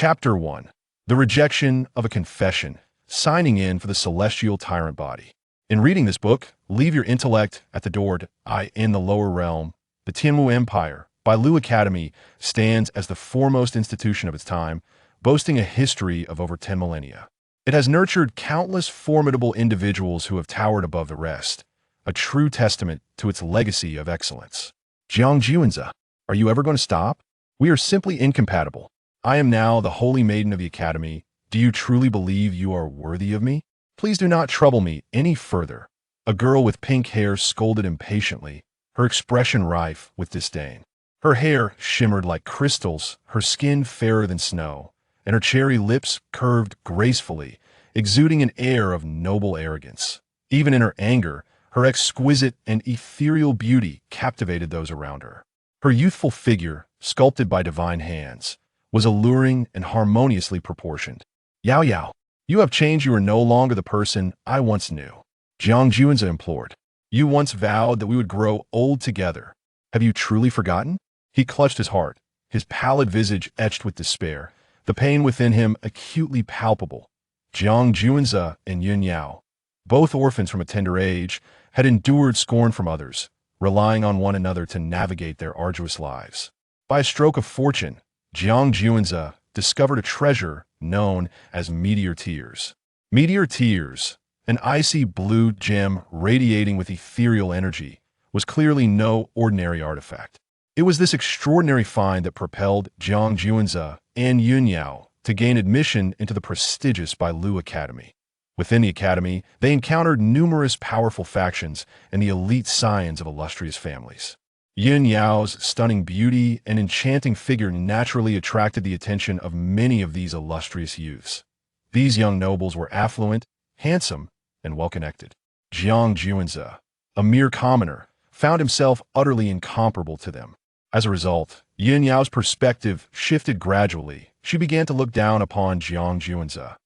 Chapter 1. The Rejection of a Confession, Signing in for the Celestial Tyrant Body. In reading this book, leave your intellect at the door to I in the lower realm. The Tianwu Empire, by Lu Academy, stands as the foremost institution of its time, boasting a history of over 10 millennia. It has nurtured countless formidable individuals who have towered above the rest, a true testament to its legacy of excellence. Jiang Juanza, are you ever going to stop? We are simply incompatible. I am now the holy maiden of the academy. Do you truly believe you are worthy of me? Please do not trouble me any further. A girl with pink hair scolded impatiently, her expression rife with disdain. Her hair shimmered like crystals, her skin fairer than snow, and her cherry lips curved gracefully, exuding an air of noble arrogance. Even in her anger, her exquisite and ethereal beauty captivated those around her. Her youthful figure, sculpted by divine hands, was alluring and harmoniously proportioned. Yao Yao, you have changed. You are no longer the person I once knew. Jiang Juanza implored. You once vowed that we would grow old together. Have you truly forgotten? He clutched his heart, his pallid visage etched with despair, the pain within him acutely palpable. Jiang Juanza and Yun Yao, both orphans from a tender age, had endured scorn from others, relying on one another to navigate their arduous lives. By a stroke of fortune, Jiang Juanza discovered a treasure known as meteor tears. Meteor tears, an icy blue gem radiating with ethereal energy, was clearly no ordinary artifact. It was this extraordinary find that propelled Jiang Juanza and Yun Yao to gain admission into the prestigious Lu Academy. Within the academy, they encountered numerous powerful factions and the elite scions of illustrious families. Yun Yao's stunning beauty and enchanting figure naturally attracted the attention of many of these illustrious youths. These young nobles were affluent, handsome, and well-connected. Jiang Juanza, a mere commoner, found himself utterly incomparable to them. As a result, Yun Yao's perspective shifted gradually. She began to look down upon Jiang Juanza.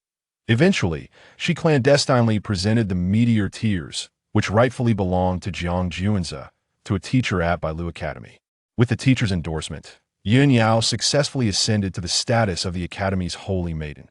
Eventually, she clandestinely presented the meteor tears, which rightfully belonged to Jiang Juanza, to a teacher at Lu Academy. With the teacher's endorsement, Yun Yao successfully ascended to the status of the Academy's holy maiden.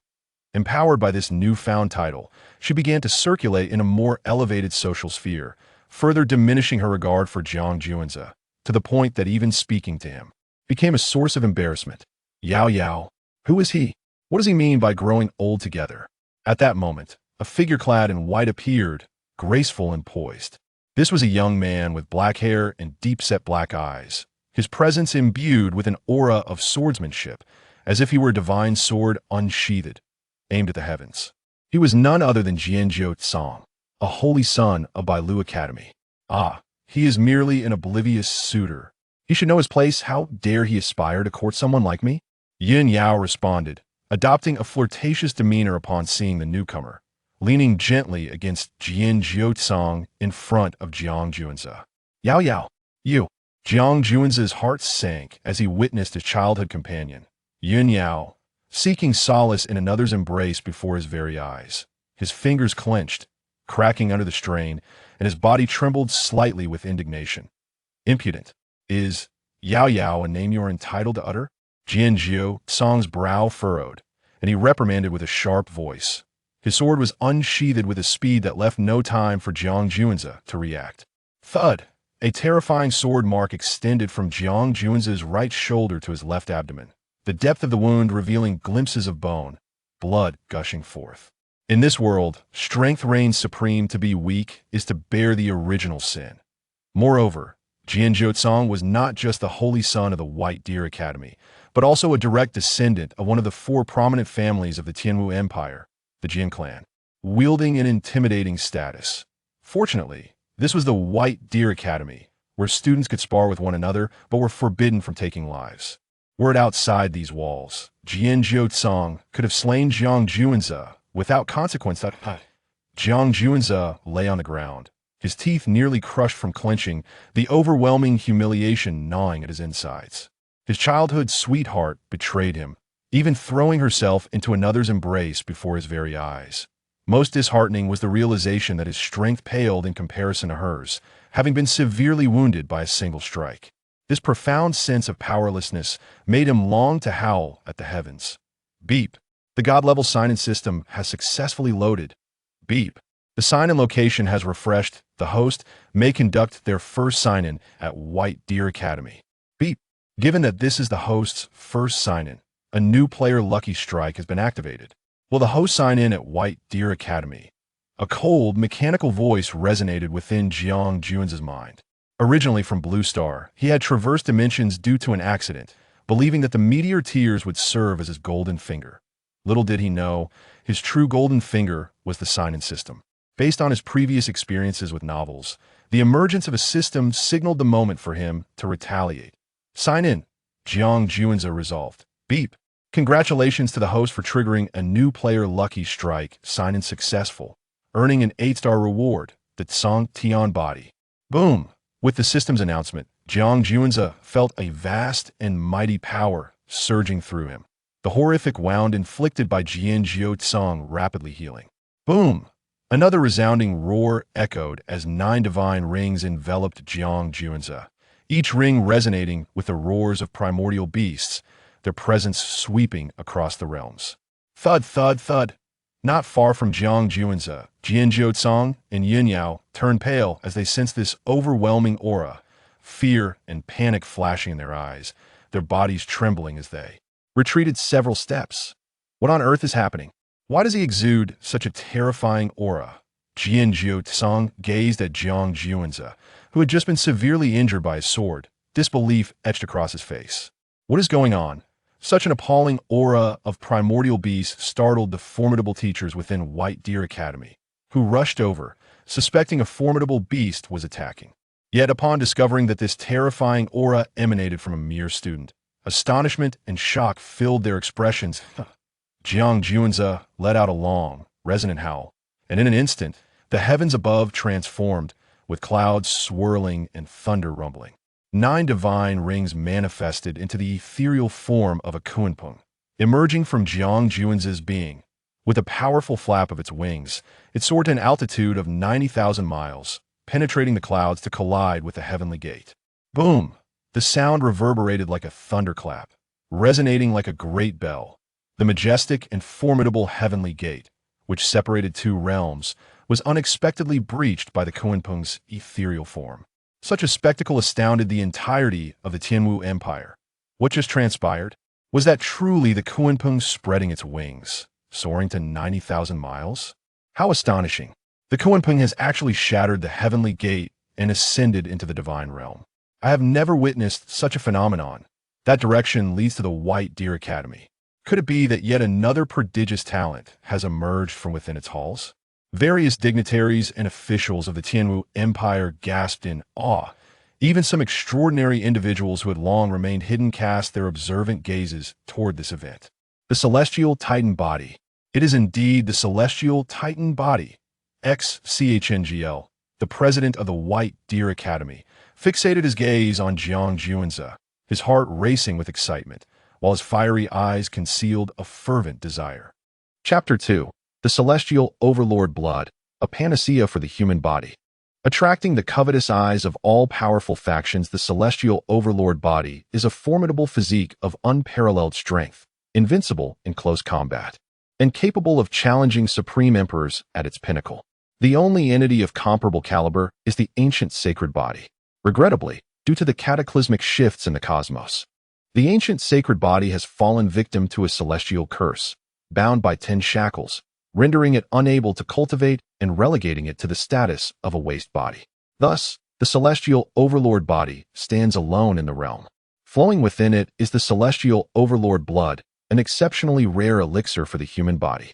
Empowered by this newfound title, she began to circulate in a more elevated social sphere, further diminishing her regard for Jiang Juanza, to the point that even speaking to him became a source of embarrassment. Yao Yao, who is he? What does he mean by growing old together? At that moment, a figure clad in white appeared, graceful and poised. This was a young man with black hair and deep-set black eyes, his presence imbued with an aura of swordsmanship, as if he were a divine sword unsheathed, aimed at the heavens. He was none other than Jianzhou Tsang, a holy son of Lu Academy. Ah, he is merely an oblivious suitor. He should know his place. How dare he aspire to court someone like me? Yun Yao responded, adopting a flirtatious demeanor upon seeing the newcomer, leaning gently against Jianzhou Tsang in front of Jiang Juanza. Yao Yao, you. Jiang Juanza's heart sank as he witnessed his childhood companion, Yun Yao, seeking solace in another's embrace before his very eyes. His fingers clenched, cracking under the strain, and his body trembled slightly with indignation. Impudent. Is Yao Yao a name you are entitled to utter? Jianzhou Tsang's brow furrowed, and he reprimanded with a sharp voice. His sword was unsheathed with a speed that left no time for Jiang Juanza to react. Thud! A terrifying sword mark extended from Jiang Juanza's right shoulder to his left abdomen, the depth of the wound revealing glimpses of bone, blood gushing forth. In this world, strength reigns supreme. To be weak is to bear the original sin. Moreover, Jianzhou Tsang was not just the holy son of the White Deer Academy, but also a direct descendant of one of the four prominent families of the Tianwu Empire, the Jin clan, wielding an intimidating status. Fortunately, this was the White Deer Academy, where students could spar with one another but were forbidden from taking lives. Were it outside these walls, Jianzhou Tsang could have slain Jiang Juanza without consequence. Jiang Juanza lay on the ground, his teeth nearly crushed from clenching, the overwhelming humiliation gnawing at his insides. His childhood sweetheart betrayed him, even throwing herself into another's embrace before his very eyes. Most disheartening was the realization that his strength paled in comparison to hers, having been severely wounded by a single strike. This profound sense of powerlessness made him long to howl at the heavens. Beep. The God-level sign-in system has successfully loaded. Beep. The sign-in location has refreshed. The host may conduct their first sign-in at White Deer Academy. Beep. Given that this is the host's first sign-in, a new player lucky strike has been activated. Will the host sign in at White Deer Academy? A cold, mechanical voice resonated within Jiang Juan's mind. Originally from Blue Star, he had traversed dimensions due to an accident, believing that the meteor tears would serve as his golden finger. Little did he know, his true golden finger was the sign-in system. Based on his previous experiences with novels, the emergence of a system signaled the moment for him to retaliate. Sign in, Jiang Juan's resolved. Beep. Congratulations to the host for triggering a new player lucky strike, sign-in successful, earning an 8-star reward, the Tsang Tian body. Boom! With the system's announcement, Jiang Juanza felt a vast and mighty power surging through him. The horrific wound inflicted by Jian Jiu Tsang rapidly healing. Boom! Another resounding roar echoed as 9 divine rings enveloped Jiang Juanza, each ring resonating with the roars of primordial beasts, their presence sweeping across the realms. Thud, thud, thud. Not far from Jiang Juanza, Jian Jiu Tsang and Yin Yao turned pale as they sensed this overwhelming aura, fear and panic flashing in their eyes, their bodies trembling as they retreated several steps. What on earth is happening? Why does he exude such a terrifying aura? Jian Jiu Tsang gazed at Jiang Juanza, who had just been severely injured by his sword, disbelief etched across his face. What is going on? Such an appalling aura of primordial beasts startled the formidable teachers within White Deer Academy, who rushed over, suspecting a formidable beast was attacking. Yet upon discovering that this terrifying aura emanated from a mere student, astonishment and shock filled their expressions. Jiang Juanza let out a long, resonant howl, and in an instant, the heavens above transformed, with clouds swirling and thunder rumbling. 9 divine rings manifested into the ethereal form of a Kunpeng, emerging from Jiang Juanza's being. With a powerful flap of its wings, it soared to an altitude of 90,000 miles, penetrating the clouds to collide with the heavenly gate. Boom! The sound reverberated like a thunderclap, resonating like a great bell. The majestic and formidable heavenly gate, which separated 2 realms, was unexpectedly breached by the Kunpeng's ethereal form. Such a spectacle astounded the entirety of the Tianwu Empire. What just transpired? Was that truly the Kunpeng spreading its wings, soaring to 90,000 miles? How astonishing! The Kunpeng has actually shattered the heavenly gate and ascended into the divine realm. I have never witnessed such a phenomenon. That direction leads to the White Deer Academy. Could it be that yet another prodigious talent has emerged from within its halls? Various dignitaries and officials of the Tianwu Empire gasped in awe. Even some extraordinary individuals who had long remained hidden cast their observant gazes toward this event. The Celestial Titan Body. It is indeed the Celestial Titan Body. XCHNGL, the president of the White Deer Academy, fixated his gaze on Jiang Juanza, his heart racing with excitement, while his fiery eyes concealed a fervent desire. Chapter 2. The Celestial Overlord Blood, a panacea for the human body. Attracting the covetous eyes of all-powerful factions, the Celestial Overlord Body is a formidable physique of unparalleled strength, invincible in close combat, and capable of challenging supreme emperors at its pinnacle. The only entity of comparable caliber is the ancient sacred body. Regrettably, due to the cataclysmic shifts in the cosmos, the ancient sacred body has fallen victim to a celestial curse, bound by 10 shackles, rendering it unable to cultivate and relegating it to the status of a waste body. Thus, the Celestial Overlord Body stands alone in the realm. Flowing within it is the Celestial Overlord Blood, an exceptionally rare elixir for the human body.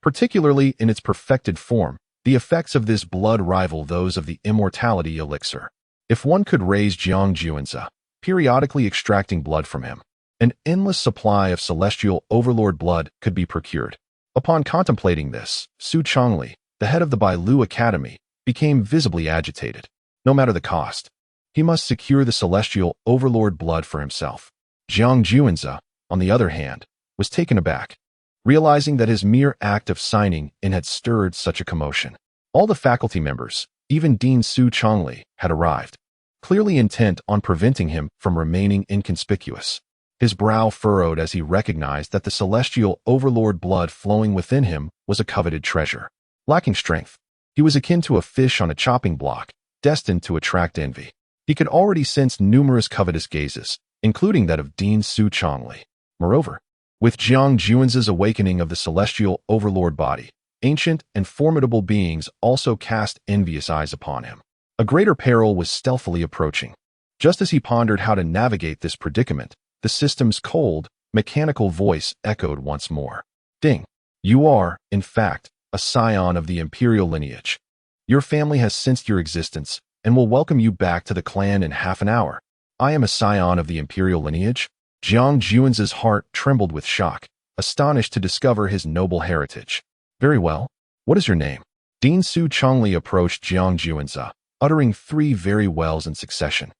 Particularly in its perfected form, the effects of this blood rival those of the immortality elixir. If one could raise Jiang Juanza, periodically extracting blood from him, an endless supply of Celestial Overlord blood could be procured. Upon contemplating this, Su Chongli, the head of the Bailu Academy, became visibly agitated. No matter the cost, he must secure the Celestial Overlord blood for himself. Jiang Juanza, on the other hand, was taken aback, realizing that his mere act of signing in had stirred such a commotion. All the faculty members, even Dean Su Chongli, had arrived, clearly intent on preventing him from remaining inconspicuous. His brow furrowed as he recognized that the celestial overlord blood flowing within him was a coveted treasure. Lacking strength, he was akin to a fish on a chopping block, destined to attract envy. He could already sense numerous covetous gazes, including that of Dean Su Chongli. Moreover, with Jiang Juan's awakening of the celestial overlord body, ancient and formidable beings also cast envious eyes upon him. A greater peril was stealthily approaching. Just as he pondered how to navigate this predicament, the system's cold, mechanical voice echoed once more. Ding. You are, in fact, a scion of the Imperial lineage. Your family has sensed your existence and will welcome you back to the clan in half an hour. I am a scion of the Imperial lineage? Jiang Juan's heart trembled with shock, astonished to discover his noble heritage. Very well. What is your name? Dean Su Chongli approached Jiang Juanza, uttering 3 very wells in succession,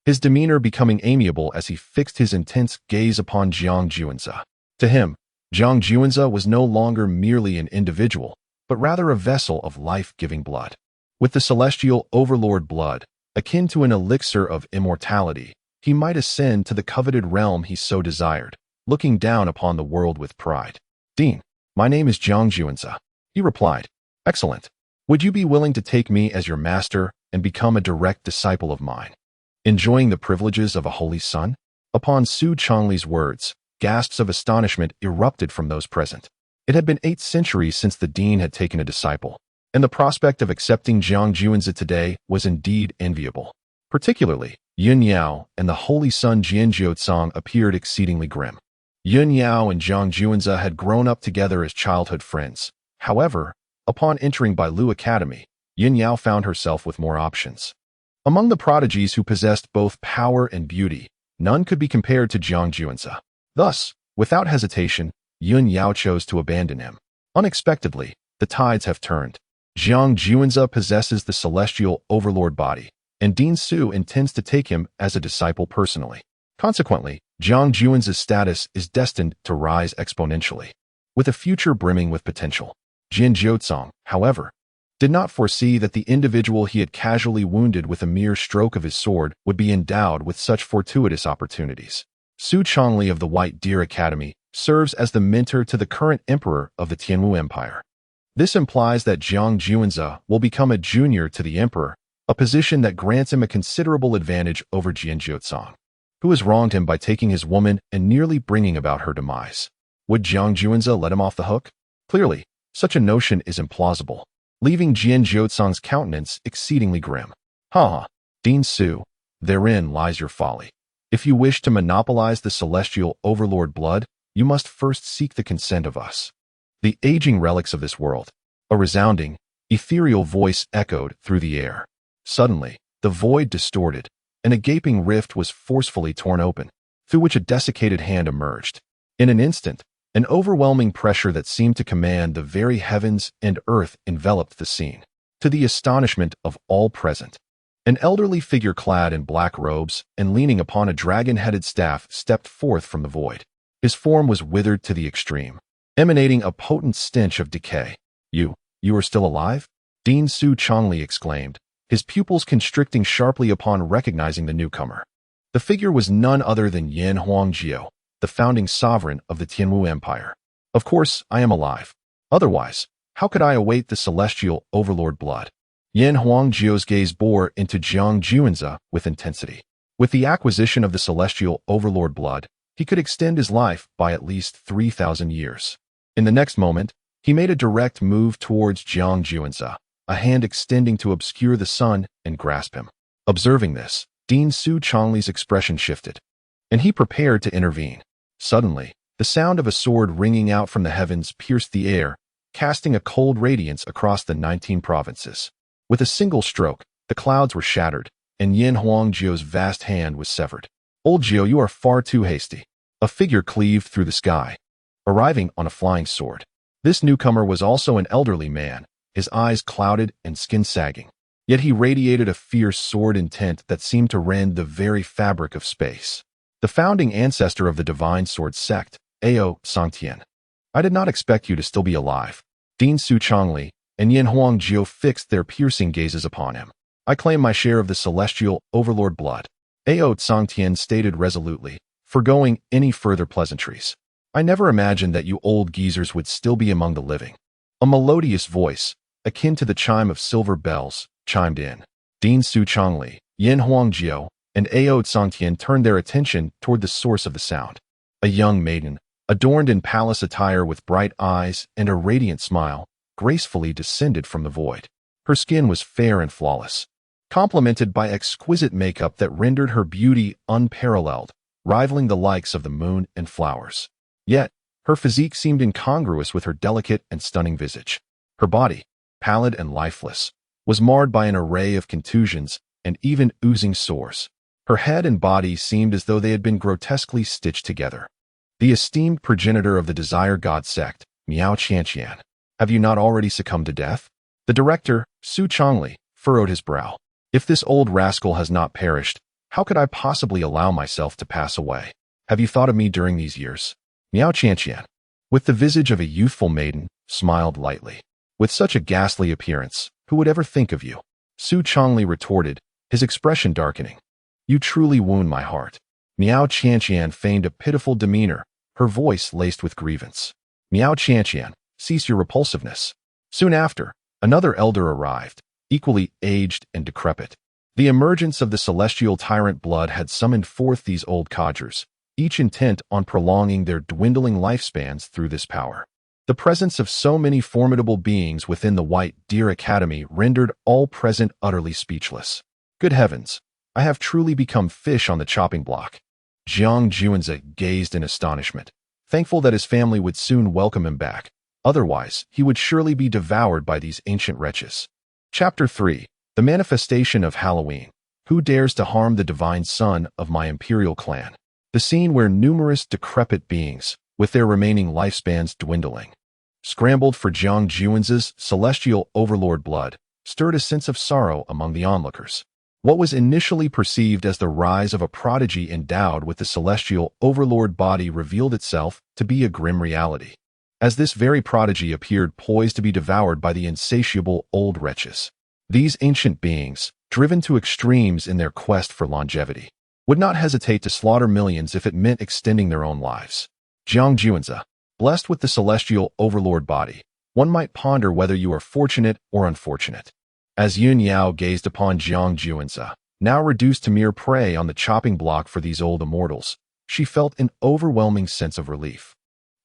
his demeanor becoming amiable as he fixed his intense gaze upon Jiang Juanza. To him, Jiang Juanza was no longer merely an individual, but rather a vessel of life-giving blood. With the celestial overlord blood, akin to an elixir of immortality, he might ascend to the coveted realm he so desired, looking down upon the world with pride. Dean, my name is Jiang Juanza, he replied. Excellent. Would you be willing to take me as your master and become a direct disciple of mine? Enjoying the privileges of a holy son? Upon Su Chongli's words, gasps of astonishment erupted from those present. It had been 8 centuries since the dean had taken a disciple, and the prospect of accepting Jiang Juanza today was indeed enviable. Particularly, Yun Yao and the holy son Jian Jiuzong appeared exceedingly grim. Yun Yao and Jiang Juanza had grown up together as childhood friends. However, upon entering Bailu Academy, Yun Yao found herself with more options. Among the prodigies who possessed both power and beauty, none could be compared to Jiang Juanza. Thus, without hesitation, Yun Yao chose to abandon him. Unexpectedly, the tides have turned. Jiang Juanza possesses the celestial overlord body, and Dean Su intends to take him as a disciple personally. Consequently, Jiang Juan's status is destined to rise exponentially, with a future brimming with potential. Jian Jiuzong, however, did not foresee that the individual he had casually wounded with a mere stroke of his sword would be endowed with such fortuitous opportunities. Su Chongli of the White Deer Academy serves as the mentor to the current emperor of the Tianwu Empire. This implies that Jiang Juanza will become a junior to the emperor, a position that grants him a considerable advantage over Jian Jiuzong, who has wronged him by taking his woman and nearly bringing about her demise. Would Jiang Juanza let him off the hook? Clearly, such a notion is implausible, leaving Jian Jiuzong's countenance exceedingly grim. Ha! Dean Su, therein lies your folly. If you wish to monopolize the celestial overlord blood, you must first seek the consent of us. The aging relics of this world. A resounding, ethereal voice echoed through the air. Suddenly, the void distorted, and a gaping rift was forcefully torn open, through which a desiccated hand emerged. In an instant, an overwhelming pressure that seemed to command the very heavens and earth enveloped the scene. To the astonishment of all present, an elderly figure clad in black robes and leaning upon a dragon-headed staff stepped forth from the void. His form was withered to the extreme, emanating a potent stench of decay. You are still alive? Dean Su Chongli exclaimed, his pupils constricting sharply upon recognizing the newcomer. The figure was none other than Yan Huangjio, the founding sovereign of the Tianwu Empire. Of course, I am alive. Otherwise, how could I await the celestial overlord blood? Yan Huangjio's gaze bore into Jiang Juanza with intensity. With the acquisition of the celestial overlord blood, he could extend his life by at least 3,000 years. In the next moment, he made a direct move towards Jiang Juanza, a hand extending to obscure the sun and grasp him. Observing this, Dean Su Chongli's expression shifted, and he prepared to intervene. Suddenly, the sound of a sword ringing out from the heavens pierced the air, casting a cold radiance across the 19 provinces. With a single stroke, the clouds were shattered, and Yan Huangjio's vast hand was severed. Old Jiu, you are far too hasty. A figure cleaved through the sky, arriving on a flying sword. This newcomer was also an elderly man, his eyes clouded and skin sagging. Yet he radiated a fierce sword intent that seemed to rend the very fabric of space. The founding ancestor of the divine sword sect, Ao Sangtian. I did not expect you to still be alive. Dean Su Chongli and Yan Huangjio fixed their piercing gazes upon him. I claim my share of the celestial overlord blood. Ao Sangtian stated resolutely, foregoing any further pleasantries. I never imagined that you old geezers would still be among the living. A melodious voice, akin to the chime of silver bells, chimed in. Dean Su Chongli, Yin Huangjiu, and Ao Tsangtian turned their attention toward the source of the sound. A young maiden, adorned in palace attire with bright eyes and a radiant smile, gracefully descended from the void. Her skin was fair and flawless, complemented by exquisite makeup that rendered her beauty unparalleled, rivaling the likes of the moon and flowers. Yet, her physique seemed incongruous with her delicate and stunning visage. Her body, pallid and lifeless, was marred by an array of contusions and even oozing sores. Her head and body seemed as though they had been grotesquely stitched together. The esteemed progenitor of the Desire God sect, Miao Qianqian, have you not already succumbed to death? The director, Su Chongli, furrowed his brow. If this old rascal has not perished, how could I possibly allow myself to pass away? Have you thought of me during these years? Miao Qianqian, with the visage of a youthful maiden, smiled lightly. With such a ghastly appearance, who would ever think of you? Su Chongli retorted, his expression darkening. You truly wound my heart. Miao Qianqian feigned a pitiful demeanor, her voice laced with grievance. Miao Qianqian, cease your repulsiveness. Soon after, another elder arrived, equally aged and decrepit. The emergence of the celestial tyrant blood had summoned forth these old codgers, each intent on prolonging their dwindling lifespans through this power. The presence of so many formidable beings within the White Deer Academy rendered all present utterly speechless. Good heavens, I have truly become fish on the chopping block. Jiang Juanzi gazed in astonishment, thankful that his family would soon welcome him back. Otherwise, he would surely be devoured by these ancient wretches. Chapter 3. The Manifestation of Halloween. Who dares to harm the divine son of my Imperial clan? The scene where numerous decrepit beings, with their remaining lifespans dwindling, scrambled for Jiang Juanzi's celestial overlord blood, stirred a sense of sorrow among the onlookers. What was initially perceived as the rise of a prodigy endowed with the celestial overlord body revealed itself to be a grim reality, as this very prodigy appeared poised to be devoured by the insatiable old wretches. These ancient beings, driven to extremes in their quest for longevity, would not hesitate to slaughter millions if it meant extending their own lives. Jiang Juanzi, blessed with the celestial overlord body, one might ponder whether you are fortunate or unfortunate. As Yun Yao gazed upon Jiang Juanzi, now reduced to mere prey on the chopping block for these old immortals, she felt an overwhelming sense of relief.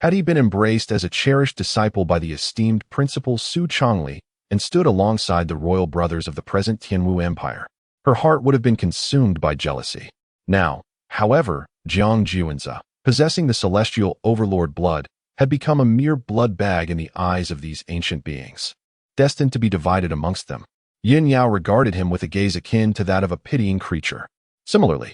Had he been embraced as a cherished disciple by the esteemed Principal Su Chongli and stood alongside the royal brothers of the present Tianwu Empire, her heart would have been consumed by jealousy. Now, however, Jiang Juanzi, possessing the celestial overlord blood, had become a mere blood bag in the eyes of these ancient beings, destined to be divided amongst them. Yin Yao regarded him with a gaze akin to that of a pitying creature. Similarly,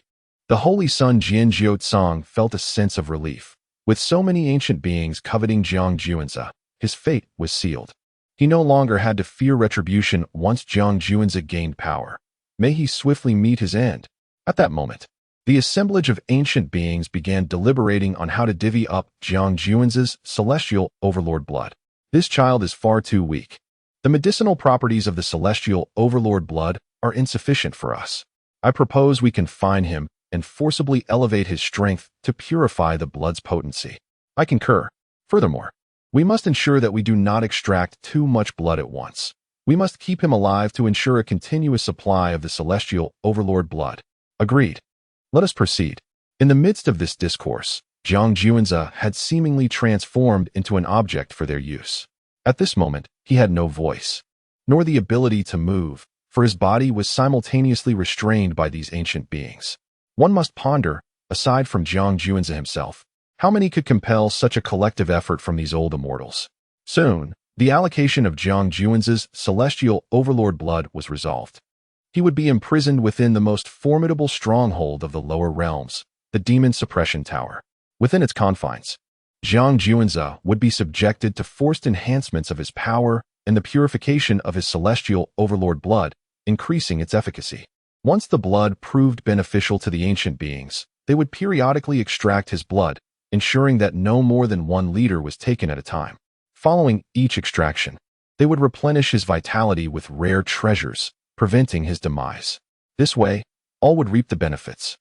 the holy son Jian Jiutsong felt a sense of relief. With so many ancient beings coveting Jiang Juanzi, his fate was sealed. He no longer had to fear retribution once Jiang Juanzi gained power. May he swiftly meet his end. At that moment, the assemblage of ancient beings began deliberating on how to divvy up Jiang Juanzi's celestial overlord blood. This child is far too weak. The medicinal properties of the celestial overlord blood are insufficient for us. I propose we confine him and forcibly elevate his strength to purify the blood's potency. I concur. Furthermore, we must ensure that we do not extract too much blood at once. We must keep him alive to ensure a continuous supply of the celestial overlord blood. Agreed. Let us proceed. In the midst of this discourse, Jiang Juanzi had seemingly transformed into an object for their use. At this moment, he had no voice, nor the ability to move, for his body was simultaneously restrained by these ancient beings. One must ponder, aside from Jiang Juanzi himself, how many could compel such a collective effort from these old immortals. Soon, the allocation of Jiang Juanzi's celestial overlord blood was resolved. He would be imprisoned within the most formidable stronghold of the lower realms, the Demon Suppression Tower. Within its confines, Jiang Juanzi would be subjected to forced enhancements of his power and the purification of his celestial overlord blood, increasing its efficacy. Once the blood proved beneficial to the ancient beings, they would periodically extract his blood, ensuring that no more than 1 liter was taken at a time. Following each extraction, they would replenish his vitality with rare treasures, preventing his demise. This way, all would reap the benefits.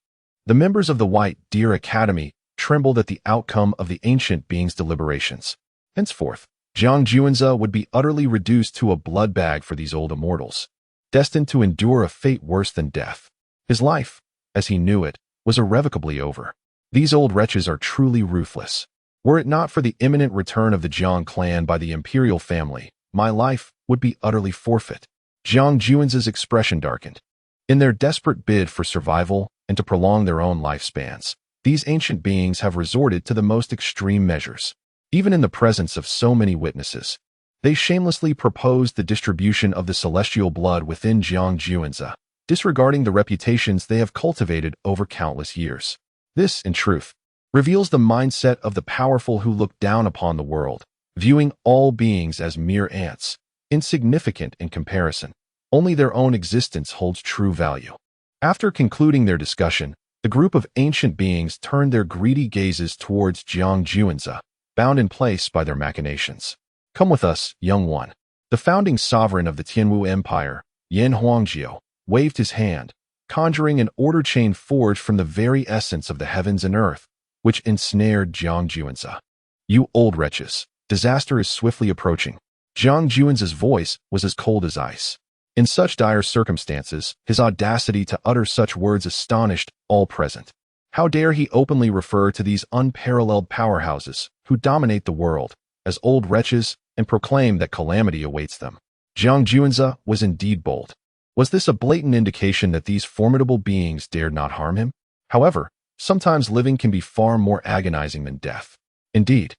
The members of the White Deer Academy trembled at the outcome of the ancient being's deliberations. Henceforth, Jiang Juanzi would be utterly reduced to a blood bag for these old immortals, destined to endure a fate worse than death. His life, as he knew it, was irrevocably over. These old wretches are truly ruthless. Were it not for the imminent return of the Jiang clan by the Imperial family, my life would be utterly forfeit. Jiang Juanzi's expression darkened. In their desperate bid for survival and to prolong their own lifespans, these ancient beings have resorted to the most extreme measures. Even in the presence of so many witnesses, they shamelessly proposed the distribution of the celestial blood within Jiang Juanzi, disregarding the reputations they have cultivated over countless years. This, in truth, reveals the mindset of the powerful who look down upon the world, viewing all beings as mere ants, insignificant in comparison. Only their own existence holds true value. After concluding their discussion, the group of ancient beings turned their greedy gazes towards Jiang Juanzi, bound in place by their machinations. Come with us, young one. The founding sovereign of the Tianwu Empire, Yan Huangjiu, waved his hand, conjuring an order chain forged from the very essence of the heavens and earth, which ensnared Jiang Juanzi. You old wretches, disaster is swiftly approaching. Jiang Juanzi's voice was as cold as ice. In such dire circumstances, his audacity to utter such words astonished all present. How dare he openly refer to these unparalleled powerhouses who dominate the world as old wretches and proclaim that calamity awaits them? Jiang Juanzi was indeed bold. Was this a blatant indication that these formidable beings dared not harm him? However, sometimes living can be far more agonizing than death. Indeed,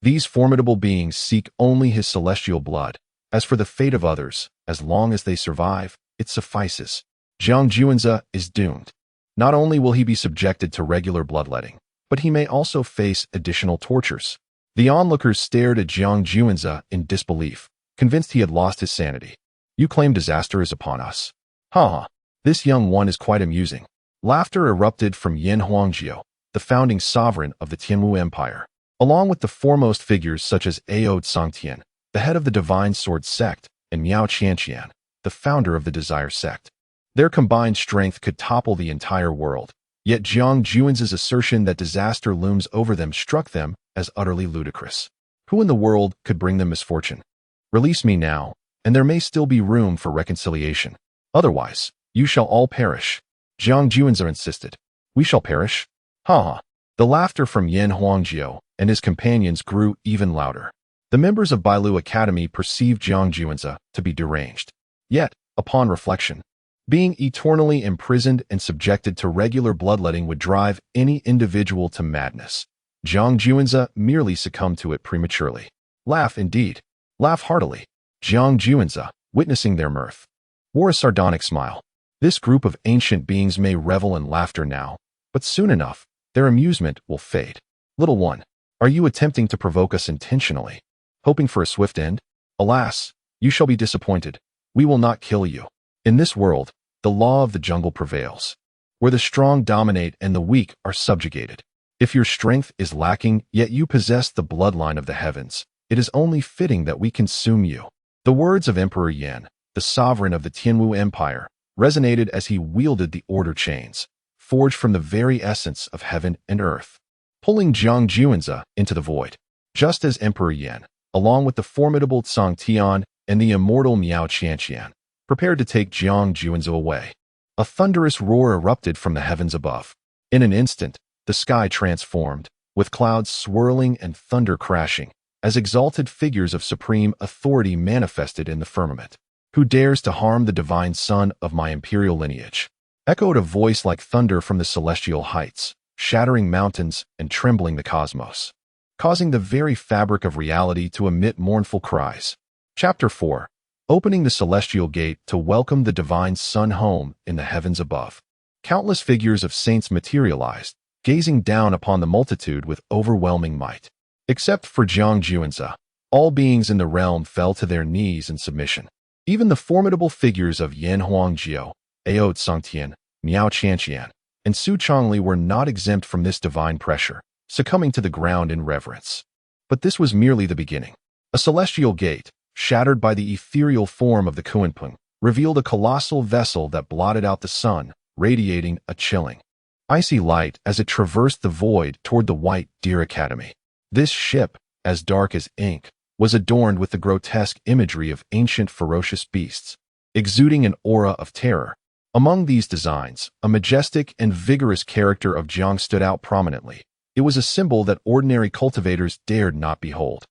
these formidable beings seek only his celestial blood. As for the fate of others, as long as they survive, it suffices. Jiang Juanzi is doomed. Not only will he be subjected to regular bloodletting, but he may also face additional tortures. The onlookers stared at Jiang Juanzi in disbelief, convinced he had lost his sanity. You claim disaster is upon us. Ha! This young one is quite amusing. Laughter erupted from Yan Huangjiu, the founding sovereign of the Tianwu Empire, along with the foremost figures such as Ao Tsangtian, the head of the Divine Sword sect, and Miao Qianqian, the founder of the Desire sect. Their combined strength could topple the entire world, yet Jiang Juanzi's assertion that disaster looms over them struck them as utterly ludicrous. Who in the world could bring them misfortune? Release me now, and there may still be room for reconciliation. Otherwise, you shall all perish. Jiang Juanzi insisted. We shall perish? Ha ha. The laughter from Yan Huangjiu and his companions grew even louder. The members of Bailu Academy perceived Jiang Juanzi to be deranged. Yet, upon reflection, being eternally imprisoned and subjected to regular bloodletting would drive any individual to madness. Jiang Juanzi merely succumbed to it prematurely. Laugh indeed. Laugh heartily. Jiang Juanzi, witnessing their mirth, wore a sardonic smile. This group of ancient beings may revel in laughter now, but soon enough, their amusement will fade. Little one, are you attempting to provoke us intentionally, hoping for a swift end? Alas, you shall be disappointed. We will not kill you. In this world, the law of the jungle prevails, where the strong dominate and the weak are subjugated. If your strength is lacking, yet you possess the bloodline of the heavens, it is only fitting that we consume you. The words of Emperor Yan, the sovereign of the Tianwu Empire, resonated as he wielded the order chains, forged from the very essence of heaven and earth, pulling Jiang Juanzi into the void. Just as Emperor Yan, along with the formidable Tsangtian and the immortal Miao Qianqian, prepared to take Jiang Juanzi away, a thunderous roar erupted from the heavens above. In an instant, the sky transformed, with clouds swirling and thunder crashing, as exalted figures of supreme authority manifested in the firmament. Who dares to harm the divine son of my imperial lineage? Echoed a voice like thunder from the celestial heights, shattering mountains and trembling the cosmos, causing the very fabric of reality to emit mournful cries. Chapter 4. Opening the celestial gate to welcome the divine son home in the heavens above. Countless figures of saints materialized, gazing down upon the multitude with overwhelming might. Except for Jiang Juanzi, all beings in the realm fell to their knees in submission. Even the formidable figures of Yan Huangjiu, Ao Tsangtian, Miao Qianqian, and Su Chongli were not exempt from this divine pressure, succumbing to the ground in reverence. But this was merely the beginning. A celestial gate, shattered by the ethereal form of the Kunpeng, revealed a colossal vessel that blotted out the sun, radiating a chilling, icy light as it traversed the void toward the White Deer Academy. This ship, as dark as ink, was adorned with the grotesque imagery of ancient ferocious beasts, exuding an aura of terror. Among these designs, a majestic and vigorous character of Jiang stood out prominently. It was a symbol that ordinary cultivators dared not behold,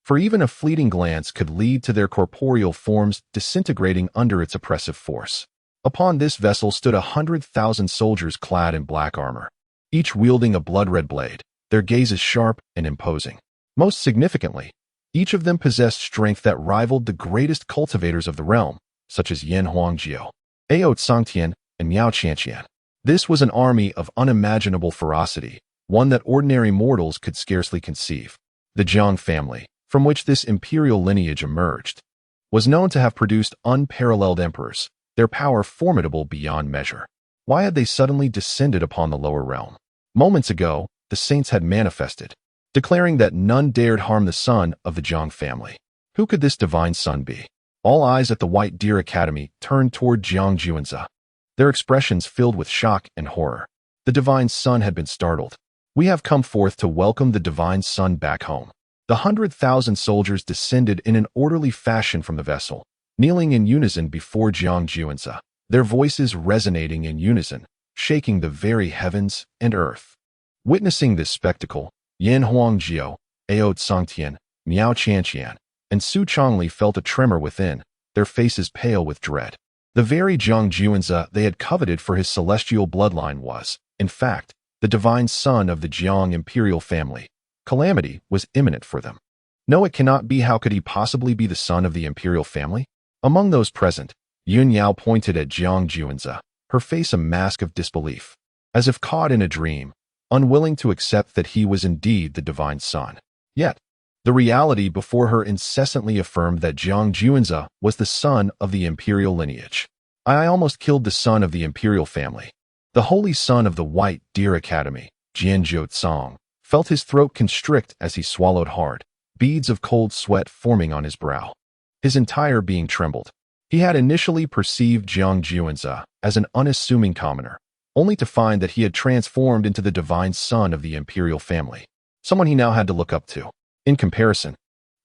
for even a fleeting glance could lead to their corporeal forms disintegrating under its oppressive force. Upon this vessel stood 100,000 soldiers clad in black armor, each wielding a blood-red blade, their gazes sharp and imposing. Most significantly, each of them possessed strength that rivaled the greatest cultivators of the realm, such as Yan Huangjiu, Ao Tsangtian, and Miao Qianqian. This was an army of unimaginable ferocity, one that ordinary mortals could scarcely conceive. The Jiang family, from which this imperial lineage emerged, was known to have produced unparalleled emperors, their power formidable beyond measure. Why had they suddenly descended upon the lower realm? Moments ago, the saints had manifested, declaring that none dared harm the son of the Jiang family. Who could this divine son be? All eyes at the White Deer Academy turned toward Jiang Juanzi, their expressions filled with shock and horror. The divine son had been startled. We have come forth to welcome the divine son back home. The 100,000 soldiers descended in an orderly fashion from the vessel, kneeling in unison before Jiang Juanzi, their voices resonating in unison, shaking the very heavens and earth. Witnessing this spectacle, Yan Huangjiu, Ao Tsangtian, Miao Qianqian, and Su Chongli felt a tremor within, their faces pale with dread. The very Jiang Juanzi they had coveted for his celestial bloodline was, in fact, the divine son of the Jiang imperial family. Calamity was imminent for them. No, it cannot be. How could he possibly be the son of the imperial family? Among those present, Yun Yao pointed at Jiang Juanzi, her face a mask of disbelief, as if caught in a dream, unwilling to accept that he was indeed the divine son. Yet, the reality before her incessantly affirmed that Jiang Juanzi was the son of the imperial lineage. I almost killed the son of the imperial family. The holy son of the White Deer Academy, Jian Zhou, felt his throat constrict as he swallowed hard, beads of cold sweat forming on his brow. His entire being trembled. He had initially perceived Jiang Juanzi as an unassuming commoner, only to find that he had transformed into the divine son of the imperial family, someone he now had to look up to. In comparison,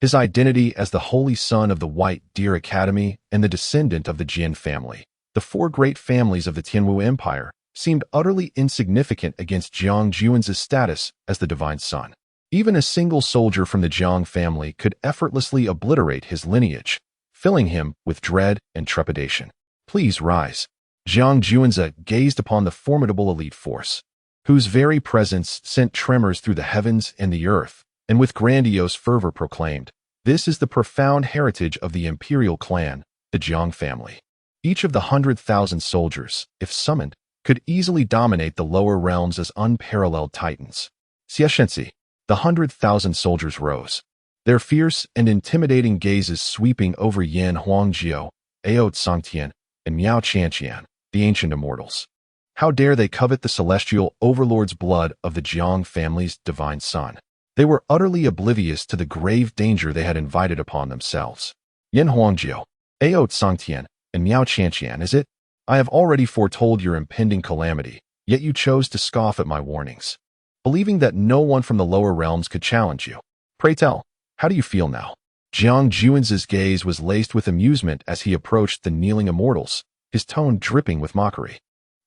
his identity as the holy son of the White Deer Academy and the descendant of the Jin family, the four great families of the Tianwu Empire, seemed utterly insignificant against Jiang Juanzi's status as the divine son. Even a single soldier from the Jiang family could effortlessly obliterate his lineage, filling him with dread and trepidation. Please rise. Jiang Juanzi gazed upon the formidable elite force, whose very presence sent tremors through the heavens and the earth, and with grandiose fervor proclaimed, "This is the profound heritage of the imperial clan, the Jiang family." Each of the 100,000 soldiers, if summoned, could easily dominate the lower realms as unparalleled titans. Xieshensi, the 100,000 soldiers rose, their fierce and intimidating gazes sweeping over Yan Huangjiu, Ao Tsangtian, and Miao Qianqian, the ancient immortals. How dare they covet the celestial overlord's blood of the Jiang family's divine son? They were utterly oblivious to the grave danger they had invited upon themselves. Yan Huangjiu, Ao Tsangtian, and Miao Qianqian, is it? I have already foretold your impending calamity, yet you chose to scoff at my warnings, believing that no one from the lower realms could challenge you. Pray tell, how do you feel now? Jiang Juanzi's gaze was laced with amusement as he approached the kneeling immortals, his tone dripping with mockery.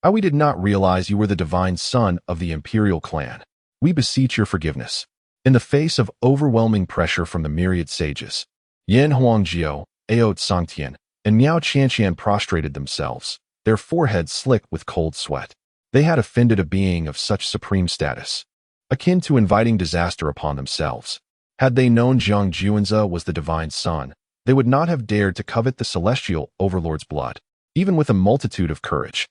We did not realize you were the divine son of the imperial clan. We beseech your forgiveness. In the face of overwhelming pressure from the myriad sages, Yan Huangjiu, Ao Tsangtian, and Miao Qianqian prostrated themselves, their foreheads slick with cold sweat. They had offended a being of such supreme status, akin to inviting disaster upon themselves. Had they known Jiang Juanzi was the divine son, they would not have dared to covet the celestial overlord's blood, even with a multitude of courage.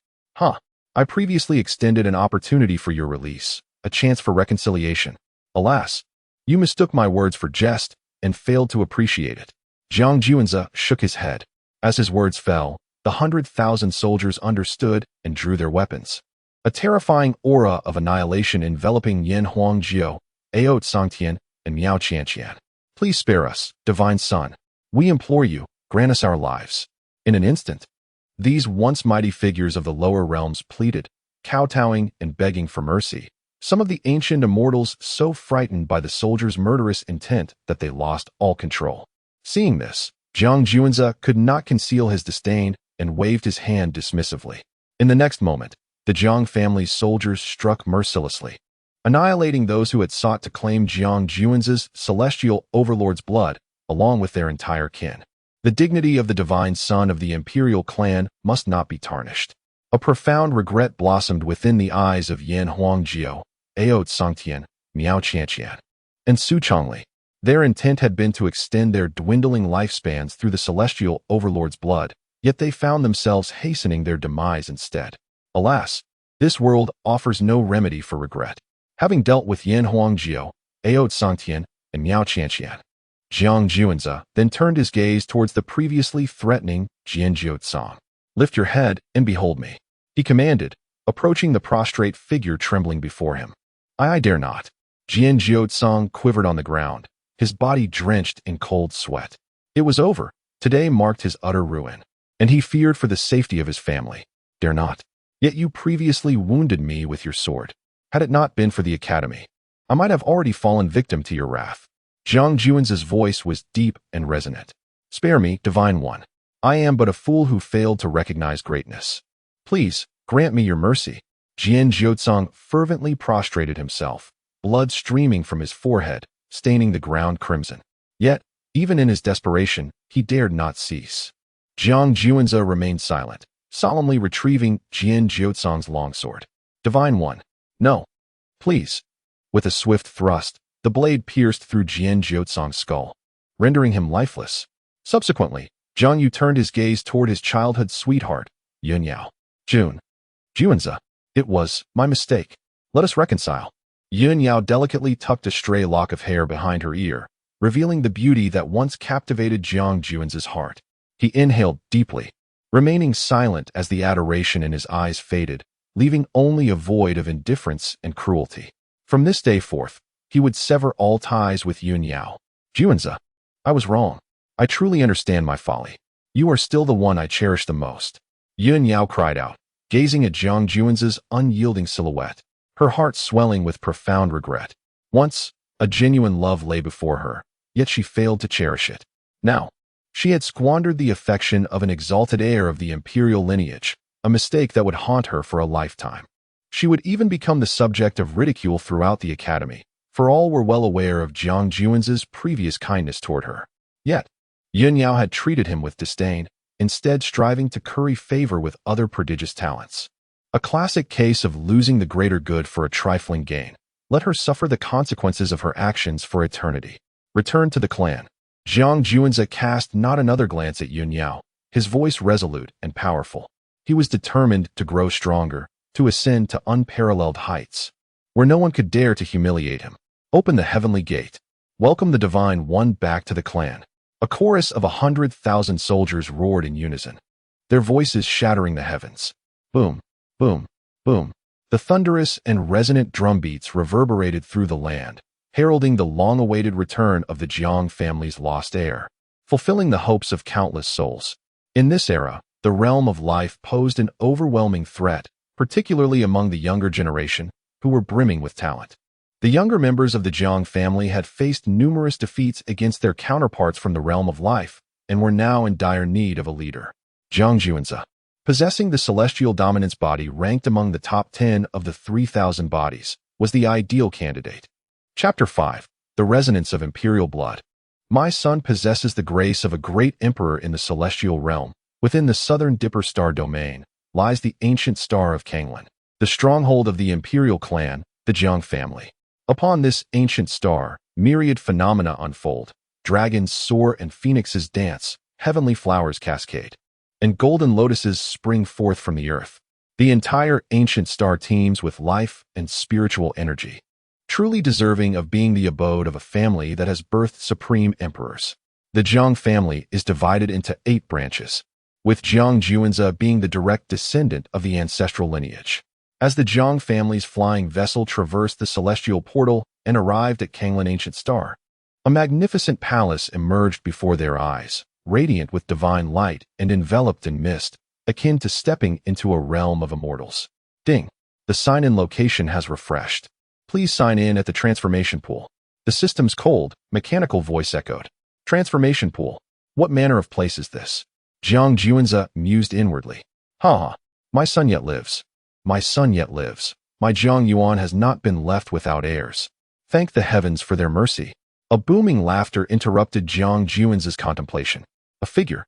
I previously extended an opportunity for your release, a chance for reconciliation. Alas, you mistook my words for jest and failed to appreciate it. Jiang Juanzi shook his head. As his words fell, the 100,000 soldiers understood and drew their weapons. A terrifying aura of annihilation enveloping Yan Huangjiu, Ao Tsangtian, and Miao Qianqian. Please spare us, divine son. We implore you, grant us our lives. In an instant, these once mighty figures of the lower realms pleaded, kowtowing and begging for mercy. Some of the ancient immortals so frightened by the soldiers' murderous intent that they lost all control. Seeing this, Jiang Juanzi could not conceal his disdain and waved his hand dismissively. In the next moment, the Jiang family's soldiers struck mercilessly, annihilating those who had sought to claim Jiang Juanzi's celestial overlord's blood, along with their entire kin. The dignity of the divine son of the Imperial clan must not be tarnished. A profound regret blossomed within the eyes of Yan Huangjiu, Ao Songtian, Miao Qianqian, and Su Chongli. Their intent had been to extend their dwindling lifespans through the celestial overlord's blood, yet they found themselves hastening their demise instead. Alas, this world offers no remedy for regret. Having dealt with Yan Huangjiu, Ao Songtian, and Miao Qianqian, Jiang Juanzi then turned his gaze towards the previously threatening Jian Jiuzong. "Lift your head and behold me," he commanded, approaching the prostrate figure trembling before him. I dare not." Jian Jiuzong quivered on the ground, his body drenched in cold sweat. It was over. Today marked his utter ruin, and he feared for the safety of his family. "Dare not. Yet you previously wounded me with your sword. Had it not been for the academy, I might have already fallen victim to your wrath." Jiang Juanzi's voice was deep and resonant. "Spare me, Divine One. I am but a fool who failed to recognize greatness. Please, grant me your mercy." Jian Jiuzong fervently prostrated himself, blood streaming from his forehead, staining the ground crimson. Yet, even in his desperation, he dared not cease. Jiang Juanzi remained silent, solemnly retrieving Jian Jiuzong's longsword. "Divine One, no. Please." With a swift thrust, the blade pierced through Jian Jiuzong's skull, rendering him lifeless. Subsequently, Jiang Yu turned his gaze toward his childhood sweetheart, Yun Yao. Juanzi, it was my mistake. Let us reconcile." Yun Yao delicately tucked a stray lock of hair behind her ear, revealing the beauty that once captivated Jiang Juanzi's heart. He inhaled deeply, remaining silent as the adoration in his eyes faded, leaving only a void of indifference and cruelty. From this day forth, he would sever all ties with Yun Yao. "Juanzi, I was wrong. I truly understand my folly. You are still the one I cherish the most." Yun Yao cried out, gazing at Jiang Juanzi's unyielding silhouette, her heart swelling with profound regret. Once, a genuine love lay before her, yet she failed to cherish it. Now, she had squandered the affection of an exalted heir of the Imperial lineage, a mistake that would haunt her for a lifetime. She would even become the subject of ridicule throughout the academy, for all were well aware of Jiang Juanzi's previous kindness toward her. Yet, Yun Yao had treated him with disdain, instead striving to curry favor with other prodigious talents. A classic case of losing the greater good for a trifling gain. Let her suffer the consequences of her actions for eternity. Return to the clan. Jiang Juanzi cast not another glance at Yun Yao, his voice resolute and powerful. He was determined to grow stronger, to ascend to unparalleled heights, where no one could dare to humiliate him. "Open the heavenly gate. Welcome the Divine One back to the clan." A chorus of 100,000 soldiers roared in unison, their voices shattering the heavens. Boom, boom, boom. The thunderous and resonant drumbeats reverberated through the land, heralding the long-awaited return of the Jiang family's lost heir, fulfilling the hopes of countless souls. In this era, the realm of life posed an overwhelming threat, particularly among the younger generation, who were brimming with talent. The younger members of the Jiang family had faced numerous defeats against their counterparts from the realm of life, and were now in dire need of a leader. Jiang Juanzi, possessing the celestial dominance body ranked among the top 10 of the 3,000 bodies, was the ideal candidate. Chapter 5. The Resonance of Imperial Blood. My son possesses the grace of a great emperor in the celestial realm. Within the southern Dipper Star domain lies the ancient star of Kanglan, the stronghold of the Imperial clan, the Jiang family. Upon this ancient star, myriad phenomena unfold. Dragons soar and phoenixes dance, heavenly flowers cascade, and golden lotuses spring forth from the earth. The entire ancient star teems with life and spiritual energy, truly deserving of being the abode of a family that has birthed supreme emperors. The Jiang family is divided into 8 branches, with Jiang Juanzi being the direct descendant of the ancestral lineage. As the Jiang family's flying vessel traversed the celestial portal and arrived at Kanglan Ancient Star, a magnificent palace emerged before their eyes, radiant with divine light and enveloped in mist, akin to stepping into a realm of immortals. Ding! The sign-in location has refreshed. Please sign in at the transformation pool. The system's cold, mechanical voice echoed. Transformation pool. What manner of place is this? Jiang Juanza mused inwardly. Ha! My son yet lives. My son yet lives. My Jiang Yuan has not been left without heirs. Thank the heavens for their mercy. A booming laughter interrupted Jiang Juanza's contemplation. A figure,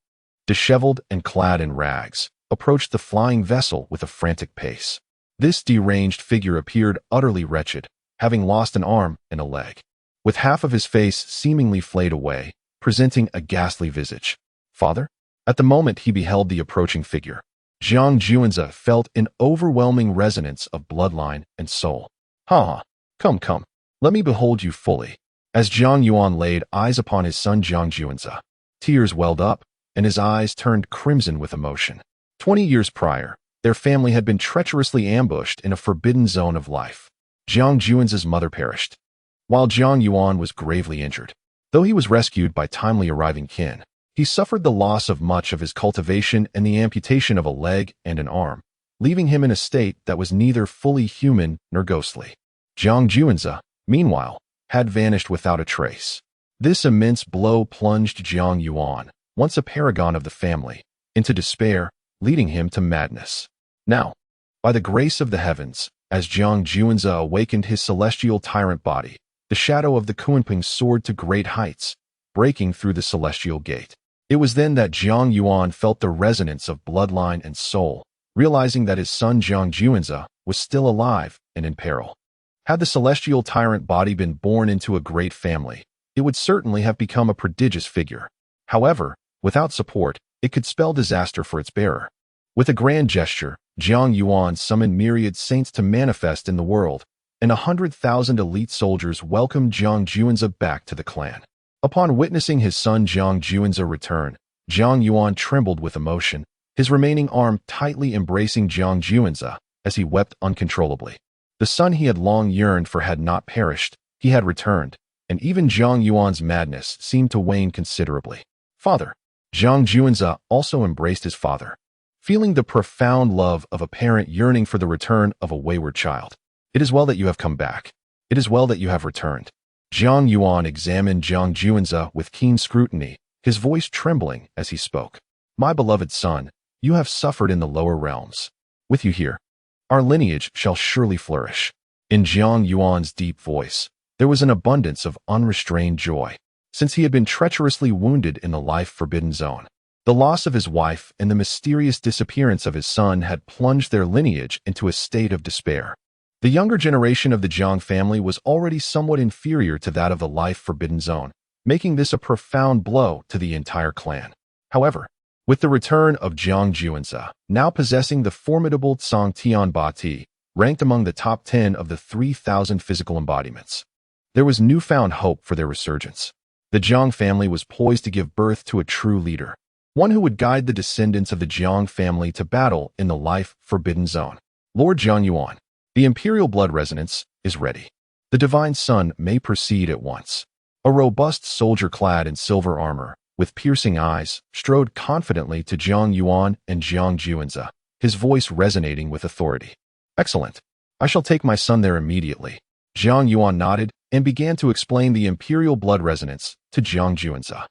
disheveled and clad in rags, approached the flying vessel with a frantic pace. This deranged figure appeared utterly wretched, having lost an arm and a leg, with half of his face seemingly flayed away, presenting a ghastly visage. Father? At the moment he beheld the approaching figure, Jiang Juanza felt an overwhelming resonance of bloodline and soul. Ha! Come, come. Let me behold you fully. As Jiang Yuan laid eyes upon his son Jiang Juanza, tears welled up, and his eyes turned crimson with emotion. 20 years prior, their family had been treacherously ambushed in a forbidden zone of life. Jiang Juanza's mother perished, while Jiang Yuan was gravely injured. Though he was rescued by timely arriving kin, he suffered the loss of much of his cultivation and the amputation of a leg and an arm, leaving him in a state that was neither fully human nor ghostly. Jiang Juanza, meanwhile, had vanished without a trace. This immense blow plunged Jiang Yuan, once a paragon of the family, into despair, leading him to madness. Now, by the grace of the heavens, as Jiang Juanza awakened his celestial tyrant body, the shadow of the Kunping soared to great heights, breaking through the celestial gate. It was then that Jiang Yuan felt the resonance of bloodline and soul, realizing that his son Jiang Juanza was still alive and in peril. Had the celestial tyrant body been born into a great family, it would certainly have become a prodigious figure. However, without support, it could spell disaster for its bearer. With a grand gesture, Jiang Yuan summoned myriad saints to manifest in the world, and 100,000 elite soldiers welcomed Jiang Juanza back to the clan. Upon witnessing his son Jiang Juanza return, Jiang Yuan trembled with emotion, his remaining arm tightly embracing Jiang Juanza as he wept uncontrollably. The son he had long yearned for had not perished, he had returned, and even Jiang Yuan's madness seemed to wane considerably. Father. Jiang Juanza also embraced his father, feeling the profound love of a parent yearning for the return of a wayward child. It is well that you have come back. It is well that you have returned. Jiang Yuan examined Jiang Juanza with keen scrutiny, his voice trembling as he spoke. My beloved son, you have suffered in the lower realms. With you here, our lineage shall surely flourish. In Jiang Yuan's deep voice, there was an abundance of unrestrained joy. Since he had been treacherously wounded in the life-forbidden zone, the loss of his wife and the mysterious disappearance of his son had plunged their lineage into a state of despair. The younger generation of the Jiang family was already somewhat inferior to that of the life-forbidden zone, making this a profound blow to the entire clan. However, with the return of Jiang Juanza, now possessing the formidable Tsang Tian Ba Ti, ranked among the top 10 of the 3,000 physical embodiments, there was newfound hope for their resurgence. The Jiang family was poised to give birth to a true leader, one who would guide the descendants of the Jiang family to battle in the life-forbidden zone. Lord Jiang Yuan, the Imperial blood resonance is ready. The divine son may proceed at once. A robust soldier clad in silver armor, with piercing eyes, strode confidently to Jiang Yuan and Jiang Juanza, his voice resonating with authority. Excellent. I shall take my son there immediately. Jiang Yuan nodded and began to explain the Imperial blood resonance to Jiang Juanza.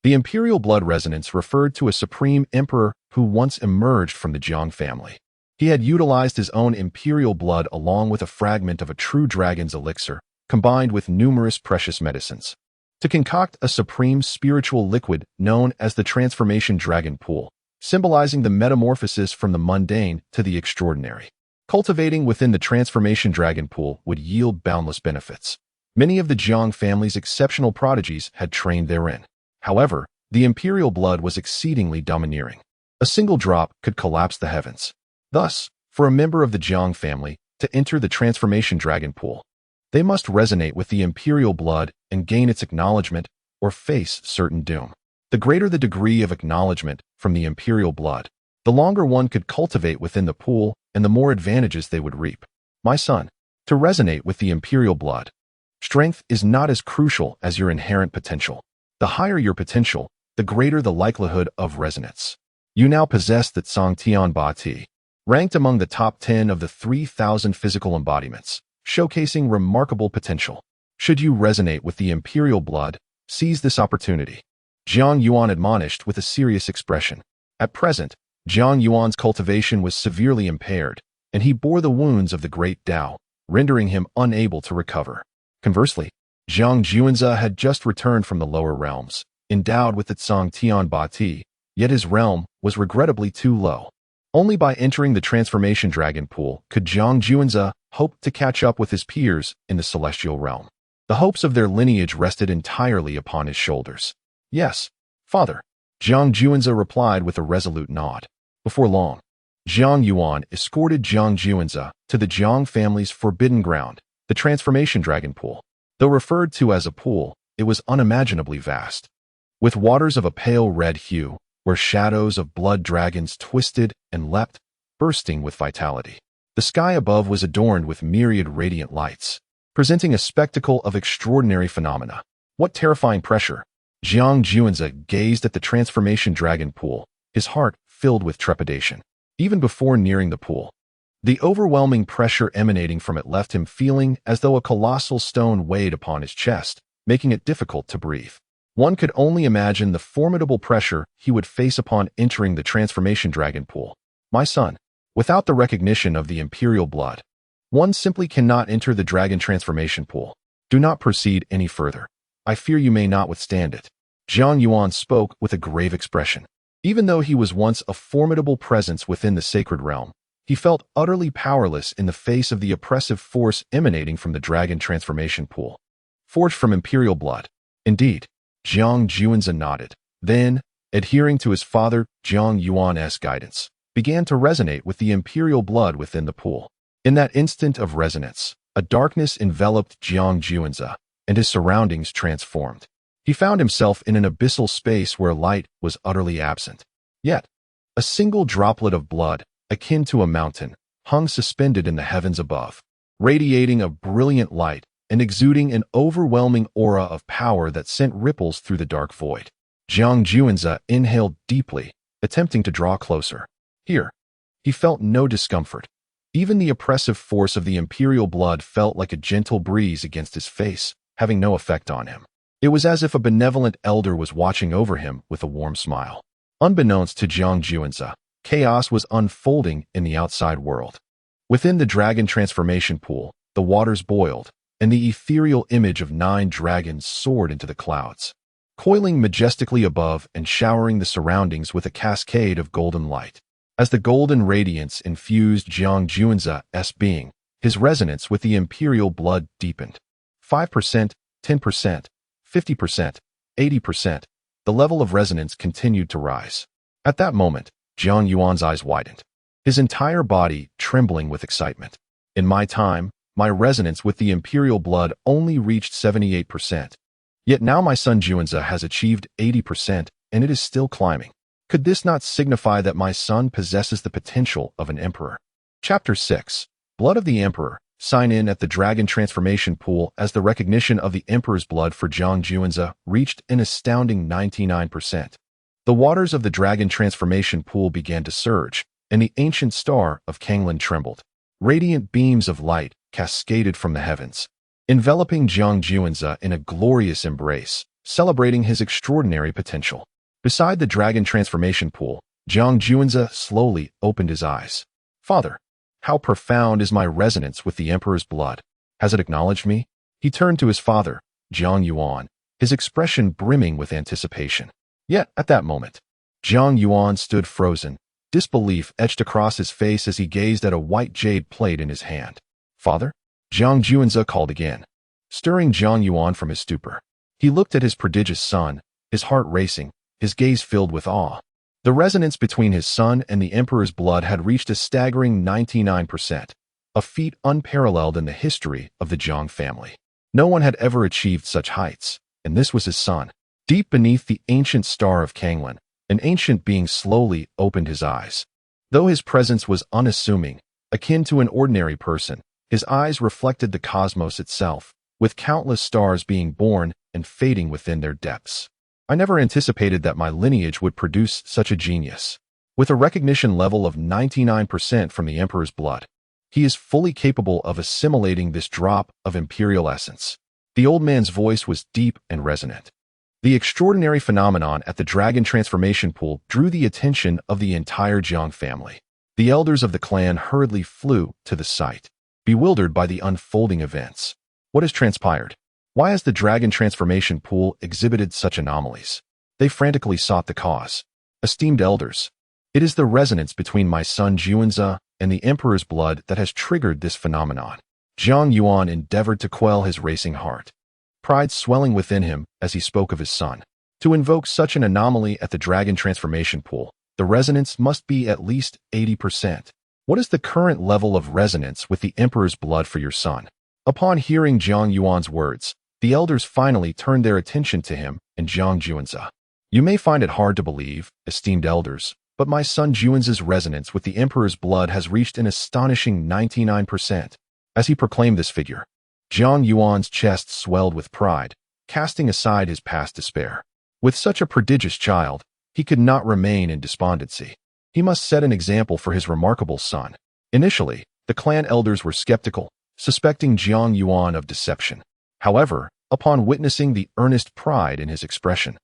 The Imperial blood resonance referred to a supreme emperor who once emerged from the Jiang family. He had utilized his own Imperial blood along with a fragment of a true dragon's elixir, combined with numerous precious medicines, to concoct a supreme spiritual liquid known as the Transformation Dragon Pool, symbolizing the metamorphosis from the mundane to the extraordinary. Cultivating within the Transformation Dragon Pool would yield boundless benefits. Many of the Jiang family's exceptional prodigies had trained therein. However, the Imperial blood was exceedingly domineering. A single drop could collapse the heavens. Thus, for a member of the Jiang family to enter the Transformation Dragon Pool, they must resonate with the Imperial blood and gain its acknowledgement or face certain doom. The greater the degree of acknowledgement from the Imperial blood, the longer one could cultivate within the pool and the more advantages they would reap. My son, to resonate with the Imperial blood, strength is not as crucial as your inherent potential. The higher your potential, the greater the likelihood of resonance. You now possess the Tsang Tian Ba Ti, ranked among the top 10 of the 3,000 physical embodiments, showcasing remarkable potential. Should you resonate with the Imperial blood, seize this opportunity. Jiang Yuan admonished with a serious expression. At present, Jiang Yuan's cultivation was severely impaired, and he bore the wounds of the great Tao, rendering him unable to recover. Conversely, Jiang Juanza had just returned from the lower realms, endowed with the Tsang Tian Ba Ti, yet his realm was regrettably too low. Only by entering the transformation dragon pool could Jiang Juanza hope to catch up with his peers in the celestial realm. The hopes of their lineage rested entirely upon his shoulders. Yes, father, Jiang Juanza replied with a resolute nod. Before long, Jiang Yuan escorted Jiang Juanza to the Jiang family's forbidden ground, the transformation dragon pool. Though referred to as a pool, it was unimaginably vast. With waters of a pale red hue, where shadows of blood dragons twisted and leapt, bursting with vitality. The sky above was adorned with myriad radiant lights, presenting a spectacle of extraordinary phenomena. What terrifying pressure! Jiang Juanza gazed at the transformation dragon pool, his heart filled with trepidation. Even before nearing the pool, the overwhelming pressure emanating from it left him feeling as though a colossal stone weighed upon his chest, making it difficult to breathe. One could only imagine the formidable pressure he would face upon entering the transformation dragon pool. My son, without the recognition of the Imperial blood, one simply cannot enter the dragon transformation pool. Do not proceed any further. I fear you may not withstand it. Jiang Yuan spoke with a grave expression. Even though he was once a formidable presence within the sacred realm, he felt utterly powerless in the face of the oppressive force emanating from the dragon transformation pool, forged from Imperial blood. Indeed, Jiang Juanza nodded, then, adhering to his father Jiang Yuan's guidance, began to resonate with the Imperial blood within the pool. In that instant of resonance, a darkness enveloped Jiang Juanza, and his surroundings transformed. He found himself in an abyssal space where light was utterly absent. Yet, a single droplet of blood, akin to a mountain, hung suspended in the heavens above, radiating a brilliant light and exuding an overwhelming aura of power that sent ripples through the dark void. Jiang Juanza inhaled deeply, attempting to draw closer. Here, he felt no discomfort. Even the oppressive force of the Imperial blood felt like a gentle breeze against his face, having no effect on him. It was as if a benevolent elder was watching over him with a warm smile. Unbeknownst to Jiang Juanza, chaos was unfolding in the outside world. Within the dragon transformation pool, the waters boiled, and the ethereal image of 9 dragons soared into the clouds, coiling majestically above and showering the surroundings with a cascade of golden light. As the golden radiance infused Jiang Juanza's being, his resonance with the Imperial blood deepened. 5%, 10%, 50%, 80%, the level of resonance continued to rise. At that moment, Jiang Yuan's eyes widened, his entire body trembling with excitement. In my time, my resonance with the Imperial blood only reached 78%. Yet now my son Juanza has achieved 80%, and it is still climbing. Could this not signify that my son possesses the potential of an emperor? Chapter 6. Blood of the Emperor. Sign in at the dragon transformation pool as the recognition of the emperor's blood for Jiang Juanza reached an astounding 99%. The waters of the dragon transformation pool began to surge, and the ancient star of Kanglan trembled. Radiant beams of light cascaded from the heavens, enveloping Jiang Juanza in a glorious embrace, celebrating his extraordinary potential. Beside the dragon transformation pool, Jiang Juanza slowly opened his eyes. Father, how profound is my resonance with the emperor's blood? Has it acknowledged me? He turned to his father, Jiang Yuan, his expression brimming with anticipation. Yet, at that moment, Jiang Yuan stood frozen, disbelief etched across his face as he gazed at a white jade plate in his hand. Father? Jiang Juanza called again, stirring Jiang Yuan from his stupor. He looked at his prodigious son, his heart racing, his gaze filled with awe. The resonance between his son and the emperor's blood had reached a staggering 99%, a feat unparalleled in the history of the Jiang family. No one had ever achieved such heights, and this was his son. Deep beneath the ancient star of Kanglan, an ancient being slowly opened his eyes. Though his presence was unassuming, akin to an ordinary person, his eyes reflected the cosmos itself, with countless stars being born and fading within their depths. I never anticipated that my lineage would produce such a genius. With a recognition level of 99% from the Emperor's blood, he is fully capable of assimilating this drop of Imperial essence. The old man's voice was deep and resonant. The extraordinary phenomenon at the dragon transformation pool drew the attention of the entire Jiang family. The elders of the clan hurriedly flew to the site, bewildered by the unfolding events. What has transpired? Why has the dragon transformation pool exhibited such anomalies? They frantically sought the cause. Esteemed elders, it is the resonance between my son Juanza and the Emperor's blood that has triggered this phenomenon. Jiang Yuan endeavored to quell his racing heart, pride swelling within him as he spoke of his son. To invoke such an anomaly at the dragon transformation pool, the resonance must be at least 80%. What is the current level of resonance with the Emperor's blood for your son? Upon hearing Jiang Yuan's words, the elders finally turned their attention to him and Jiang Juanza. You may find it hard to believe, esteemed elders, but my son Juanza's resonance with the Emperor's blood has reached an astonishing 99%. As he proclaimed this figure, Jiang Yuan's chest swelled with pride, casting aside his past despair. With such a prodigious child, he could not remain in despondency. He must set an example for his remarkable son. Initially, the clan elders were skeptical, suspecting Jiang Yuan of deception. However, upon witnessing the earnest pride in his expression,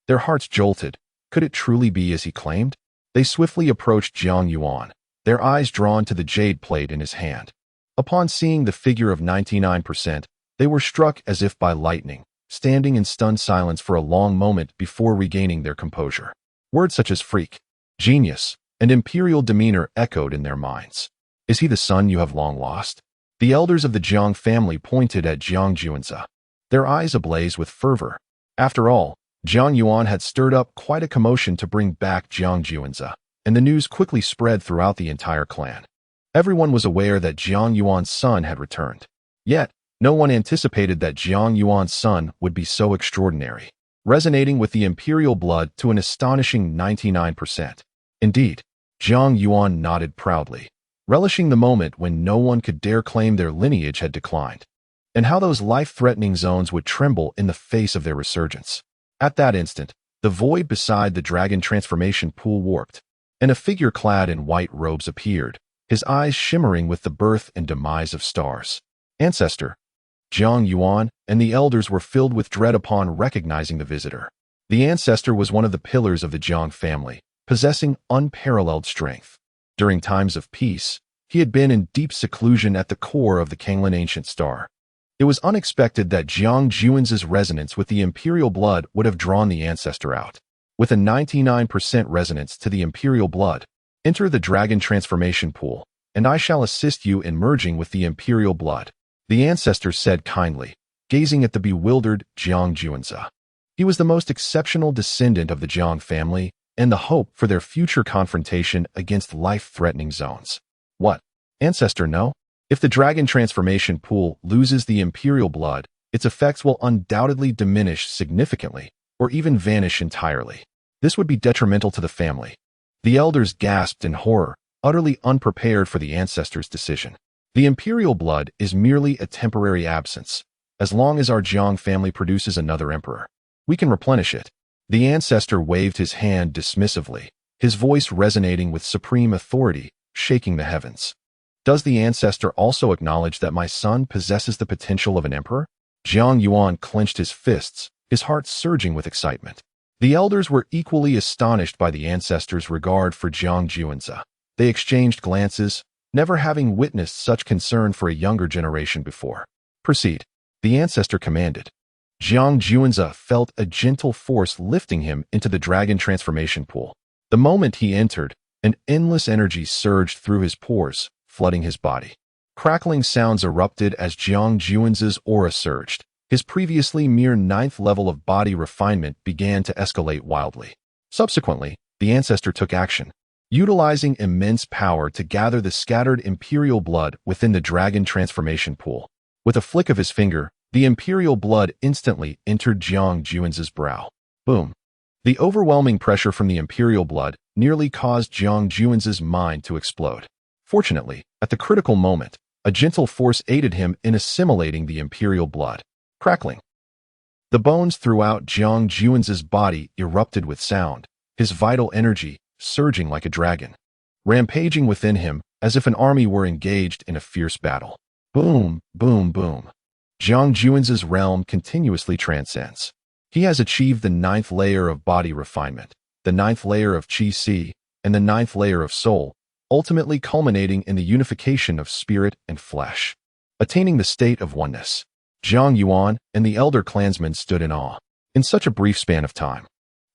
their hearts jolted. Could it truly be as he claimed? They swiftly approached Jiang Yuan, their eyes drawn to the jade plate in his hand. Upon seeing the figure of 99%, they were struck as if by lightning, standing in stunned silence for a long moment before regaining their composure. Words such as freak, genius, and imperial demeanor echoed in their minds. Is he the son you have long lost? The elders of the Jiang family pointed at Jiang Juanza, their eyes ablaze with fervor. After all, Jiang Yuan had stirred up quite a commotion to bring back Jiang Juanza, and the news quickly spread throughout the entire clan. Everyone was aware that Jiang Yuan's son had returned. Yet, no one anticipated that Jiang Yuan's son would be so extraordinary, resonating with the imperial blood to an astonishing 99%. Indeed, Jiang Yuan nodded proudly, relishing the moment when no one could dare claim their lineage had declined, and how those life-threatening zones would tremble in the face of their resurgence. At that instant, the void beside the dragon transformation pool warped, and a figure clad in white robes appeared, his eyes shimmering with the birth and demise of stars. Ancestor, Jiang Yuan and the elders were filled with dread upon recognizing the visitor. The ancestor was one of the pillars of the Jiang family, possessing unparalleled strength. During times of peace, he had been in deep seclusion at the core of the Kanglan ancient star. It was unexpected that Jiang Juanza's resonance with the imperial blood would have drawn the ancestor out. With a 99% resonance to the imperial blood, enter the dragon transformation pool, and I shall assist you in merging with the imperial blood, the ancestor said kindly, gazing at the bewildered Jiang Juanza. He was the most exceptional descendant of the Jiang family and the hope for their future confrontation against life-threatening zones. What? Ancestor, no? If the dragon transformation pool loses the imperial blood, its effects will undoubtedly diminish significantly or even vanish entirely. This would be detrimental to the family. The elders gasped in horror, utterly unprepared for the ancestor's decision. The imperial blood is merely a temporary absence. As long as our Jiang family produces another emperor, we can replenish it. The ancestor waved his hand dismissively, his voice resonating with supreme authority, shaking the heavens. Does the ancestor also acknowledge that my son possesses the potential of an emperor? Jiang Yuan clenched his fists, his heart surging with excitement. The elders were equally astonished by the ancestor's regard for Jiang Juanza. They exchanged glances, never having witnessed such concern for a younger generation before. Proceed, the ancestor commanded. Jiang Juanza felt a gentle force lifting him into the dragon transformation pool. The moment he entered, an endless energy surged through his pores, flooding his body. Crackling sounds erupted as Jiang Juanza's aura surged. His previously mere 9th level of body refinement began to escalate wildly. Subsequently, the ancestor took action, utilizing immense power to gather the scattered imperial blood within the dragon transformation pool. With a flick of his finger, the imperial blood instantly entered Jiang Juanza's brow. Boom! The overwhelming pressure from the imperial blood nearly caused Jiang Juanza's mind to explode. Fortunately, at the critical moment, a gentle force aided him in assimilating the imperial blood. Crackling. The bones throughout Jiang Juanza's body erupted with sound, his vital energy surging like a dragon, rampaging within him as if an army were engaged in a fierce battle. Boom, boom, boom. Jiang Juan's realm continuously transcends. He has achieved the 9th layer of body refinement, the 9th layer of qi, and the 9th layer of soul, ultimately culminating in the unification of spirit and flesh. Attaining the state of oneness, Jiang Yuan and the elder clansmen stood in awe. In such a brief span of time,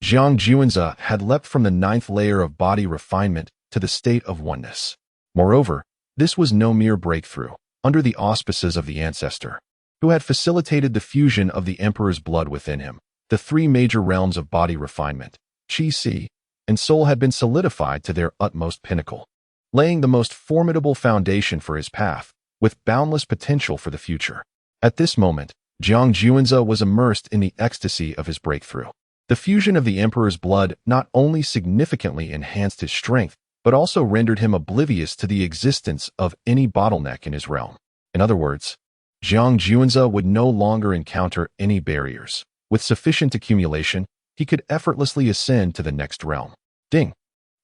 Jiang Juanza had leapt from the 9th layer of body refinement to the state of oneness. Moreover, this was no mere breakthrough. Under the auspices of the ancestor, who had facilitated the fusion of the emperor's blood within him, the 3 major realms of body refinement, qi, and soul had been solidified to their utmost pinnacle, laying the most formidable foundation for his path, with boundless potential for the future. At this moment, Jiang Juanza was immersed in the ecstasy of his breakthrough. The fusion of the emperor's blood not only significantly enhanced his strength, but also rendered him oblivious to the existence of any bottleneck in his realm. In other words, Jiang Juanza would no longer encounter any barriers. With sufficient accumulation, he could effortlessly ascend to the next realm. Ding!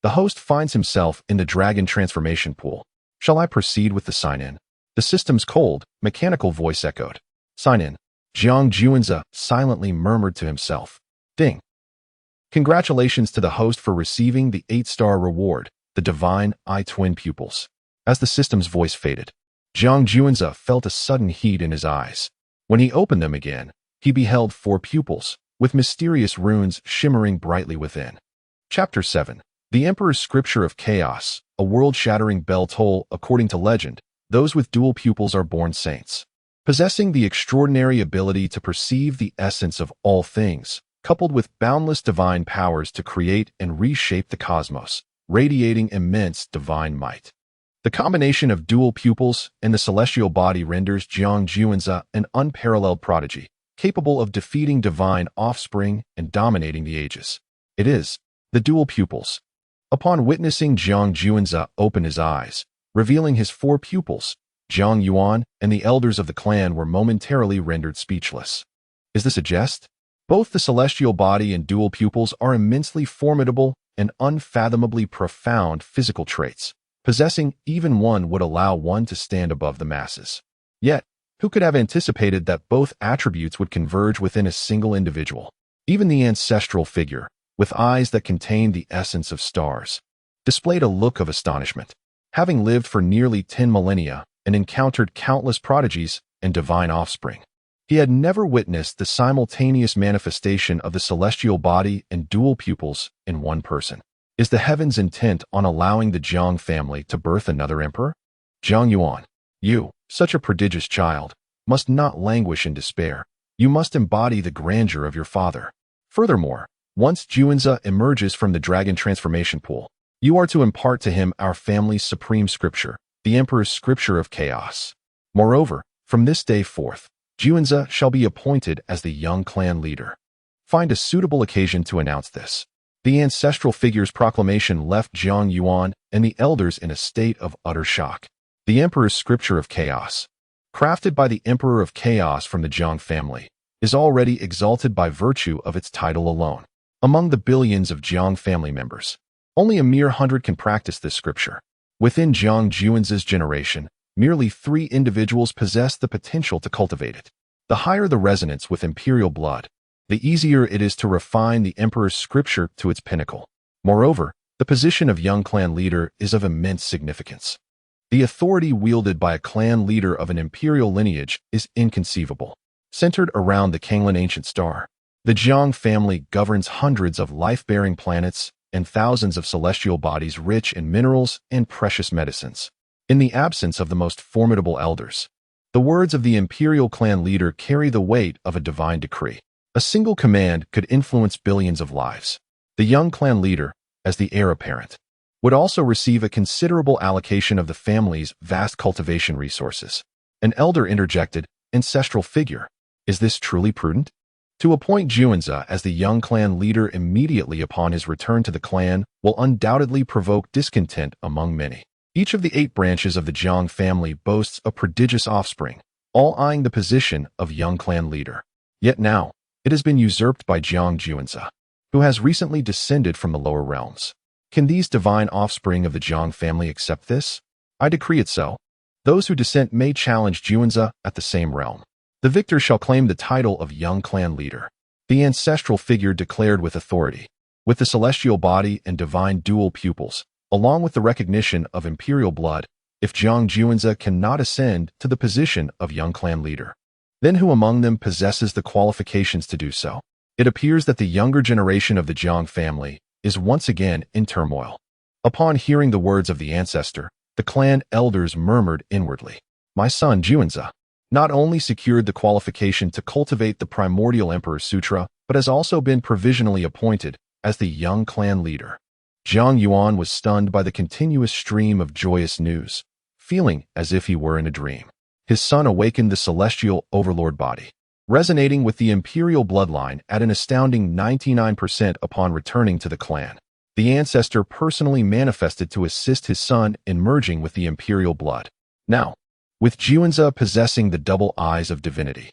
The host finds himself in the dragon transformation pool. Shall I proceed with the sign-in? The system's cold, mechanical voice echoed. Sign in. Jiang Juanza silently murmured to himself. Ding! Congratulations to the host for receiving the 8-star reward, the divine eye-twin pupils. As the system's voice faded, Jiang Juanza felt a sudden heat in his eyes. When he opened them again, he beheld 4 pupils, with mysterious runes shimmering brightly within. Chapter 7. The Emperor's Scripture of Chaos, a world-shattering bell toll. According to legend, those with dual pupils are born saints, possessing the extraordinary ability to perceive the essence of all things, coupled with boundless divine powers to create and reshape the cosmos, radiating immense divine might. The combination of dual pupils and the celestial body renders Jiang Juanza an unparalleled prodigy, capable of defeating divine offspring and dominating the ages. It is the dual pupils. Upon witnessing Jiang Juanza open his eyes, revealing his 4 pupils, Jiang Yuan and the elders of the clan were momentarily rendered speechless. Is this a jest? Both the celestial body and dual pupils are immensely formidable and unfathomably profound physical traits. Possessing even one would allow one to stand above the masses. Yet, who could have anticipated that both attributes would converge within a single individual? Even the ancestral figure, with eyes that contained the essence of stars, displayed a look of astonishment. Having lived for nearly 10 millennia and encountered countless prodigies and divine offspring, he had never witnessed the simultaneous manifestation of the celestial body and dual pupils in one person. Is the heavens intent on allowing the Jiang family to birth another emperor? Jiang Yuan, you, such a prodigious child, must not languish in despair. You must embody the grandeur of your father. Furthermore, once Juanza emerges from the dragon transformation pool, you are to impart to him our family's supreme scripture, the Emperor's Scripture of Chaos. Moreover, from this day forth, Juanza shall be appointed as the young clan leader. Find a suitable occasion to announce this. The ancestral figure's proclamation left Jiang Yuan and the elders in a state of utter shock. The Emperor's Scripture of Chaos, crafted by the Emperor of Chaos from the Jiang family, is already exalted by virtue of its title alone. Among the billions of Jiang family members, only a mere 100 can practice this scripture. Within Jiang Juanza's generation, merely 3 individuals possess the potential to cultivate it. The higher the resonance with Imperial blood, the easier it is to refine the Emperor's Scripture to its pinnacle. Moreover, the position of young clan leader is of immense significance. The authority wielded by a clan leader of an imperial lineage is inconceivable. Centered around the Kanglan ancient star, the Jiang family governs hundreds of life-bearing planets and thousands of celestial bodies rich in minerals and precious medicines. In the absence of the most formidable elders, the words of the imperial clan leader carry the weight of a divine decree. A single command could influence billions of lives. The young clan leader, as the heir apparent, would also receive a considerable allocation of the family's vast cultivation resources. An elder interjected, ancestral figure. Is this truly prudent? To appoint Juanza as the young clan leader immediately upon his return to the clan will undoubtedly provoke discontent among many. Each of the 8 branches of the Jiang family boasts a prodigious offspring, all eyeing the position of young clan leader. Yet now, it has been usurped by Jiang Juanza, who has recently descended from the lower realms. Can these divine offspring of the Jiang family accept this? I decree it so. Those who dissent may challenge Juanza at the same realm. The victor shall claim the title of young clan leader. The ancestral figure declared with authority. With the celestial body and divine dual pupils, along with the recognition of imperial blood, if Jiang Juanza cannot ascend to the position of young clan leader, then who among them possesses the qualifications to do so? It appears that the younger generation of the Jiang family is once again in turmoil. Upon hearing the words of the ancestor, the clan elders murmured inwardly. My son Juanza not only secured the qualification to cultivate the primordial Emperor Sutra, but has also been provisionally appointed as the young clan leader. Zhang Yuan was stunned by the continuous stream of joyous news, feeling as if he were in a dream. His son awakened the celestial overlord body, resonating with the imperial bloodline at an astounding 99% upon returning to the clan. The ancestor personally manifested to assist his son in merging with the imperial blood. Now, with Juanza possessing the double eyes of divinity,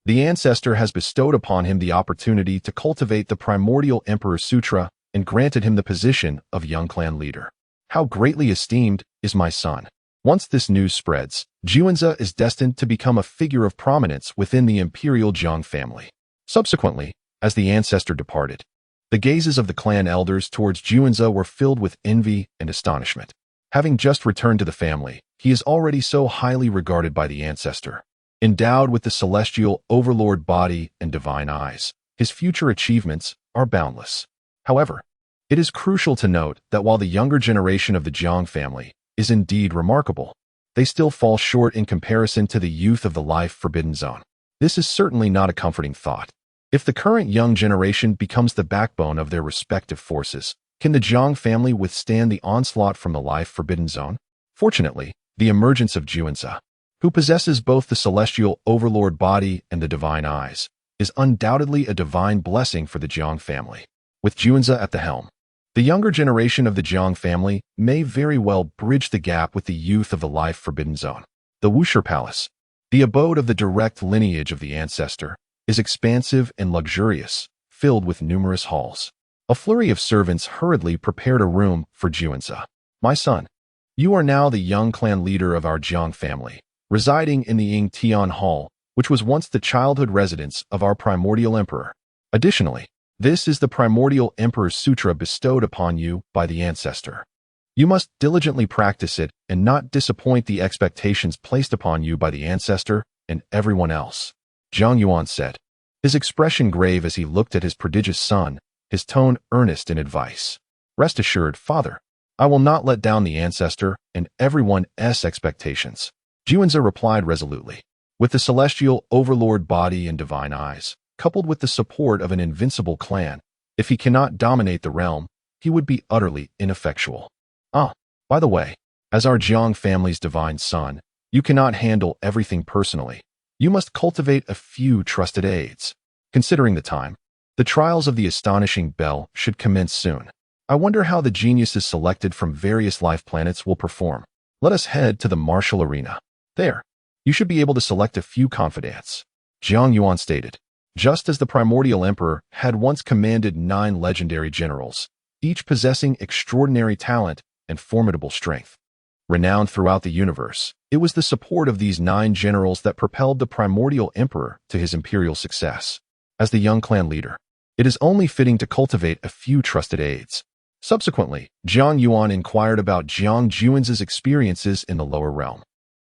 the ancestor has bestowed upon him the opportunity to cultivate the primordial Emperor Sutra and granted him the position of young clan leader. How greatly esteemed is my son. Once this news spreads, Juanza is destined to become a figure of prominence within the imperial Jiang family. Subsequently, as the ancestor departed, the gazes of the clan elders towards Juanza were filled with envy and astonishment. Having just returned to the family, he is already so highly regarded by the ancestor. Endowed with the celestial overlord body and divine eyes, his future achievements are boundless. However, it is crucial to note that while the younger generation of the Jiang family is indeed remarkable, they still fall short in comparison to the youth of the life forbidden zone. This is certainly not a comforting thought. If the current young generation becomes the backbone of their respective forces, can the Jiang family withstand the onslaught from the life forbidden zone? Fortunately, the emergence of Juanza, who possesses both the celestial overlord body and the divine eyes, is undoubtedly a divine blessing for the Jiang family. With Juanza at the helm, the younger generation of the Jiang family may very well bridge the gap with the youth of the life forbidden zone. The Wuxia Palace, the abode of the direct lineage of the ancestor, is expansive and luxurious, filled with numerous halls. A flurry of servants hurriedly prepared a room for Juanza. My son, you are now the young clan leader of our Jiang family, residing in the Ying Tian Hall, which was once the childhood residence of our primordial emperor. Additionally, this is the primordial Emperor's Sutra bestowed upon you by the ancestor. You must diligently practice it and not disappoint the expectations placed upon you by the ancestor and everyone else. Zhang Yuan said, his expression grave as he looked at his prodigious son, his tone earnest in advice. Rest assured, father, I will not let down the ancestor and everyone's expectations. Juanza replied resolutely. With the celestial overlord body and divine eyes, coupled with the support of an invincible clan, if he cannot dominate the realm, he would be utterly ineffectual. By the way, as our Jiang family's divine son, you cannot handle everything personally. You must cultivate a few trusted aides. Considering the time, the trials of the astonishing Bell should commence soon. I wonder how the geniuses selected from various life planets will perform. Let us head to the martial arena. There, you should be able to select a few confidants. Zhang Yuan stated. Just as the primordial emperor had once commanded 9 legendary generals, each possessing extraordinary talent and formidable strength. Renowned throughout the universe, it was the support of these 9 generals that propelled the primordial emperor to his imperial success. As the young clan leader, it is only fitting to cultivate a few trusted aides. Subsequently, Zhang Yuan inquired about Jiang Juanza's experiences in the lower realm.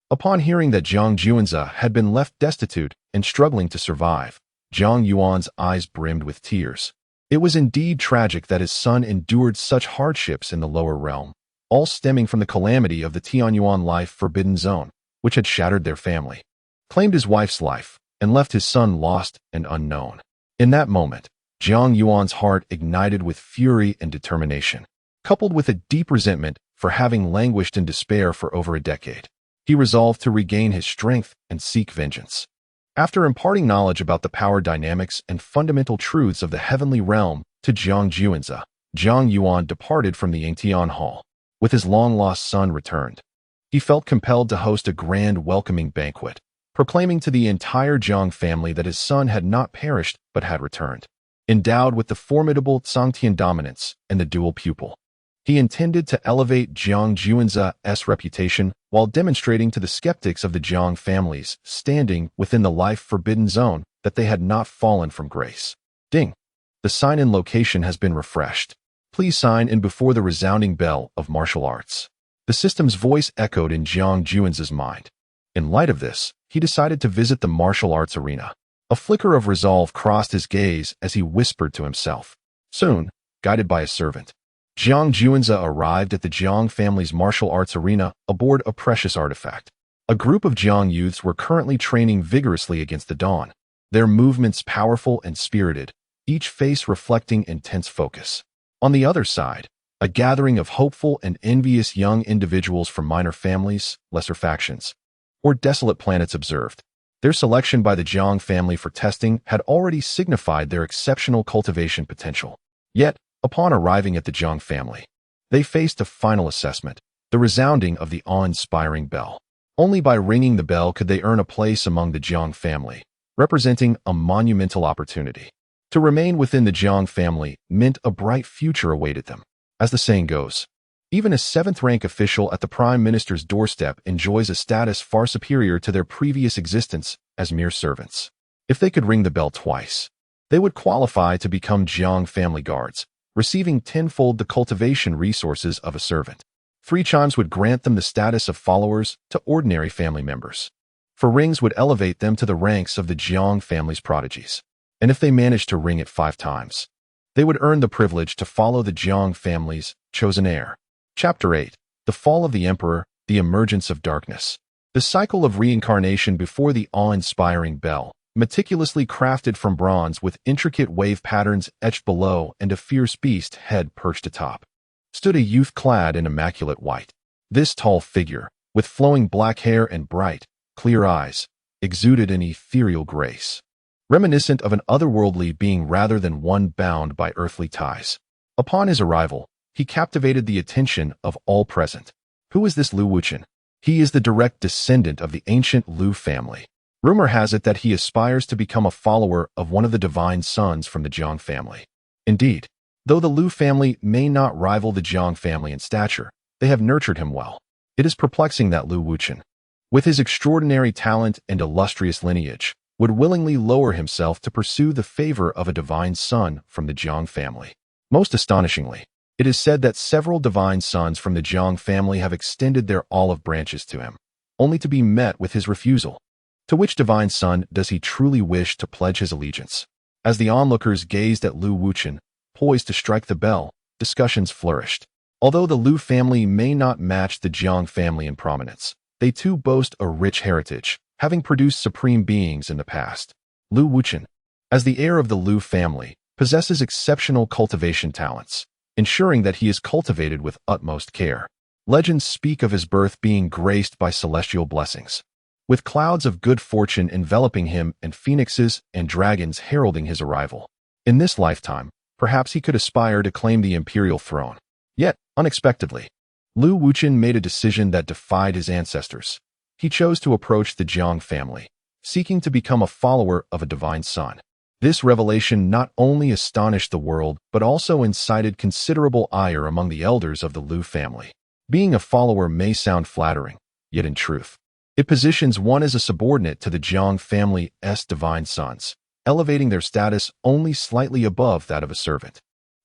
Upon hearing that Jiang Juanza had been left destitute and struggling to survive, Zhang Yuan's eyes brimmed with tears. It was indeed tragic that his son endured such hardships in the lower realm, all stemming from the calamity of the Tianyuan life forbidden zone, which had shattered their family, claimed his wife's life, and left his son lost and unknown. In that moment, Zhang Yuan's heart ignited with fury and determination, coupled with a deep resentment for having languished in despair for over a decade. He resolved to regain his strength and seek vengeance. After imparting knowledge about the power dynamics and fundamental truths of the heavenly realm to Jiang Juanza, Zhang Yuan departed from the Yingtian Hall. With his long-lost son returned, he felt compelled to host a grand welcoming banquet, proclaiming to the entire Jiang family that his son had not perished but had returned. Endowed with the formidable Tsangtian dominance and the dual pupil, He intended to elevate Jiang Juanza's reputation while demonstrating to the skeptics of the Jiang families standing within the life-forbidden zone that they had not fallen from grace. Ding! The sign-in location has been refreshed. Please sign in before the resounding bell of martial arts. The system's voice echoed in Jiang Juanza's mind. In light of this, he decided to visit the martial arts arena. A flicker of resolve crossed his gaze as he whispered to himself. Soon, guided by a servant, Jiang Juanza arrived at the Jiang family's martial arts arena aboard a precious artifact. A group of Jiang youths were currently training vigorously against the dawn, their movements powerful and spirited, each face reflecting intense focus. On the other side, a gathering of hopeful and envious young individuals from minor families, lesser factions, or desolate planets observed. Their selection by the Jiang family for testing had already signified their exceptional cultivation potential. Yet, upon arriving at the Jiang family, they faced a final assessment, the resounding of the awe-inspiring bell. Only by ringing the bell could they earn a place among the Jiang family, representing a monumental opportunity. To remain within the Jiang family meant a bright future awaited them. As the saying goes, even a seventh-rank official at the Prime Minister's doorstep enjoys a status far superior to their previous existence as mere servants. If they could ring the bell twice, they would qualify to become Jiang family guards, receiving tenfold the cultivation resources of a servant. 3 chimes would grant them the status of followers to ordinary family members. 4 rings would elevate them to the ranks of the Jiang family's prodigies. And if they managed to ring it 5 times, they would earn the privilege to follow the Jiang family's chosen heir. Chapter 8. The Fall of the Emperor, the Emergence of Darkness. The cycle of reincarnation before the awe-inspiring bell, meticulously crafted from bronze with intricate wave patterns etched below and a fierce beast head perched atop, stood a youth clad in immaculate white. This tall figure, with flowing black hair and bright, clear eyes, exuded an ethereal grace, reminiscent of an otherworldly being rather than one bound by earthly ties. Upon his arrival, he captivated the attention of all present. Who is this Lu Wuchen? He is the direct descendant of the ancient Lu family. Rumor has it that he aspires to become a follower of one of the divine sons from the Jiang family. Indeed, though the Lu family may not rival the Jiang family in stature, they have nurtured him well. It is perplexing that Lu Wuchen, with his extraordinary talent and illustrious lineage, would willingly lower himself to pursue the favor of a divine son from the Jiang family. Most astonishingly, it is said that several divine sons from the Jiang family have extended their olive branches to him, only to be met with his refusal. To which divine son does he truly wish to pledge his allegiance? As the onlookers gazed at Lu Wuchen, poised to strike the bell, discussions flourished. Although the Lu family may not match the Jiang family in prominence, they too boast a rich heritage, having produced supreme beings in the past. Lu Wuchen, as the heir of the Lu family, possesses exceptional cultivation talents, ensuring that he is cultivated with utmost care. Legends speak of his birth being graced by celestial blessings, with clouds of good fortune enveloping him and phoenixes and dragons heralding his arrival. In this lifetime, perhaps he could aspire to claim the imperial throne. Yet, unexpectedly, Lu Wuchen made a decision that defied his ancestors. He chose to approach the Jiang family, seeking to become a follower of a divine son. This revelation not only astonished the world, but also incited considerable ire among the elders of the Lu family. Being a follower may sound flattering, yet in truth, it positions one as a subordinate to the Jiang family's divine sons, elevating their status only slightly above that of a servant.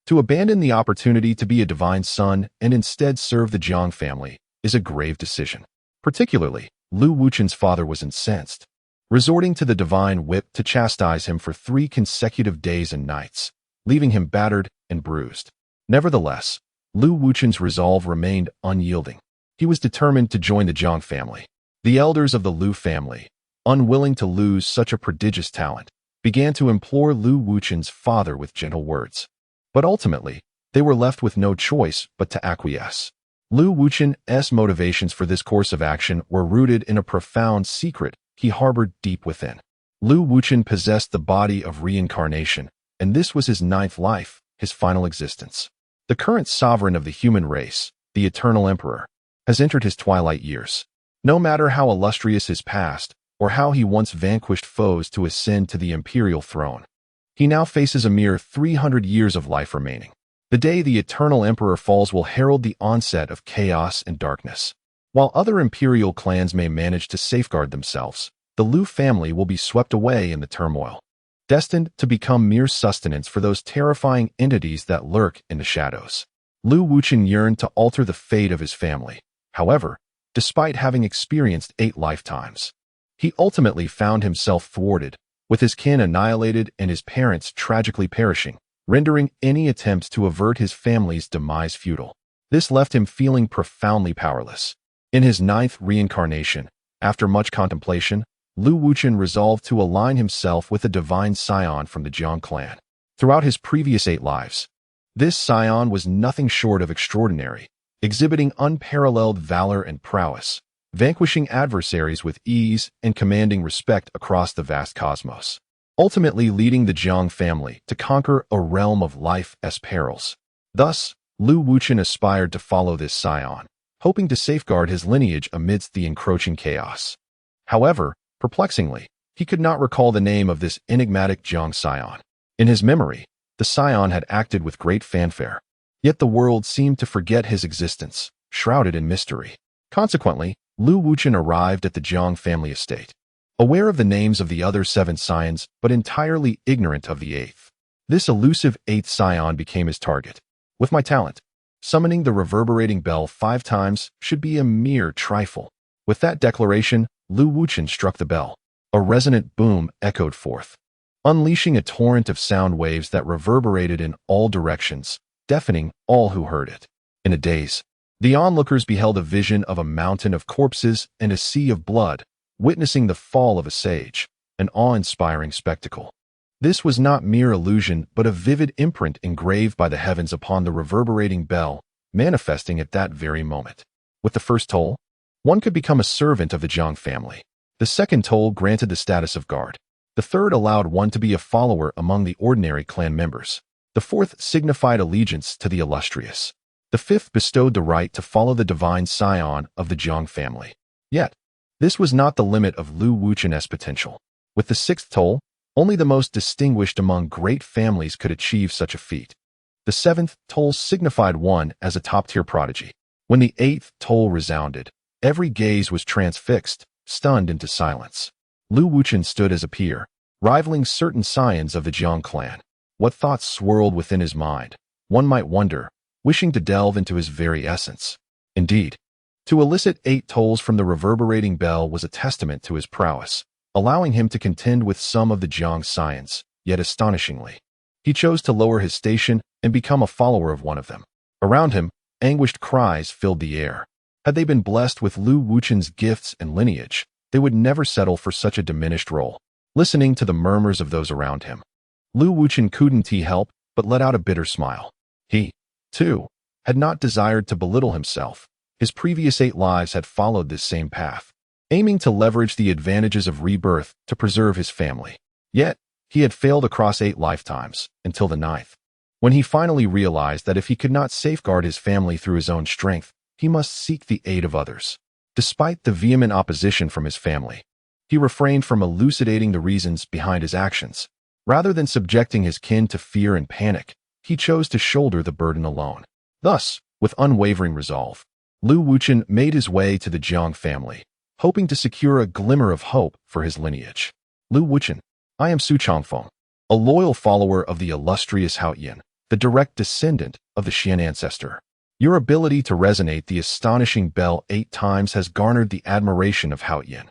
To abandon the opportunity to be a divine son and instead serve the Jiang family is a grave decision. Particularly, Lu Wuchen's father was incensed, resorting to the divine whip to chastise him for 3 consecutive days and nights, leaving him battered and bruised. Nevertheless, Lu Wuchen's resolve remained unyielding. He was determined to join the Jiang family. The elders of the Lu family, unwilling to lose such a prodigious talent, began to implore Lu Wuchen's father with gentle words. But ultimately, they were left with no choice but to acquiesce. Lu Wuchen's motivations for this course of action were rooted in a profound secret he harbored deep within. Lu Wuchen possessed the body of reincarnation, and this was his 9th life, his final existence. The current sovereign of the human race, the eternal emperor, has entered his twilight years. No matter how illustrious his past, or how he once vanquished foes to ascend to the imperial throne, he now faces a mere 300 years of life remaining. The day the eternal emperor falls will herald the onset of chaos and darkness. While other imperial clans may manage to safeguard themselves, the Lu family will be swept away in the turmoil, destined to become mere sustenance for those terrifying entities that lurk in the shadows. Lu Wuchen yearned to alter the fate of his family. However, despite having experienced 8 lifetimes, he ultimately found himself thwarted, with his kin annihilated and his parents tragically perishing, rendering any attempts to avert his family's demise futile. This left him feeling profoundly powerless. In his 9th reincarnation, after much contemplation, Lu Wuchen resolved to align himself with a divine scion from the Jiang clan. Throughout his previous 8 lives, this scion was nothing short of extraordinary, exhibiting unparalleled valor and prowess, vanquishing adversaries with ease and commanding respect across the vast cosmos, ultimately leading the Jiang family to conquer a realm of life's perils. Thus, Lu Wuchen aspired to follow this scion, hoping to safeguard his lineage amidst the encroaching chaos. However, perplexingly, he could not recall the name of this enigmatic Jiang scion. In his memory, the scion had acted with great fanfare, yet the world seemed to forget his existence, shrouded in mystery. Consequently, Lu Wuchen arrived at the Jiang family estate, aware of the names of the other 7 scions but entirely ignorant of the 8th. This elusive 8th scion became his target. With my talent, summoning the reverberating bell 5 times should be a mere trifle. With that declaration, Lu Wuchen struck the bell. A resonant boom echoed forth, unleashing a torrent of sound waves that reverberated in all directions, deafening all who heard it. In a daze, the onlookers beheld a vision of a mountain of corpses and a sea of blood, witnessing the fall of a sage, an awe-inspiring spectacle. This was not mere illusion, but a vivid imprint engraved by the heavens upon the reverberating bell, manifesting at that very moment. With the first toll, one could become a servant of the Jiang family. The second toll granted the status of guard. The third allowed one to be a follower among the ordinary clan members. The fourth signified allegiance to the illustrious. The fifth bestowed the right to follow the divine scion of the Jiang family. Yet, this was not the limit of Lu Wuchen's potential. With the 6th toll, only the most distinguished among great families could achieve such a feat. The 7th toll signified one as a top-tier prodigy. When the 8th toll resounded, every gaze was transfixed, stunned into silence. Lu Wuchen stood as a peer, rivaling certain scions of the Jiang clan. What thoughts swirled within his mind? One might wonder, wishing to delve into his very essence. Indeed, to elicit 8 tolls from the reverberating bell was a testament to his prowess, allowing him to contend with some of the Jiang scions, yet astonishingly, he chose to lower his station and become a follower of one of them. Around him, anguished cries filled the air. Had they been blessed with Lu Wuchen's gifts and lineage, they would never settle for such a diminished role. Listening to the murmurs of those around him, Lu Wuchen couldn't help but let out a bitter smile. He, too, had not desired to belittle himself. His previous 8 lives had followed this same path, aiming to leverage the advantages of rebirth to preserve his family. Yet, he had failed across 8 lifetimes, until the 9th, when he finally realized that if he could not safeguard his family through his own strength, he must seek the aid of others. Despite the vehement opposition from his family, he refrained from elucidating the reasons behind his actions. Rather than subjecting his kin to fear and panic, he chose to shoulder the burden alone. Thus, with unwavering resolve, Lu Wuchen made his way to the Jiang family, hoping to secure a glimmer of hope for his lineage. Lu Wuchen, I am Su Changfeng, a loyal follower of the illustrious Haoyan, the direct descendant of the Xian ancestor. Your ability to resonate the astonishing bell 8 times has garnered the admiration of Haoyan,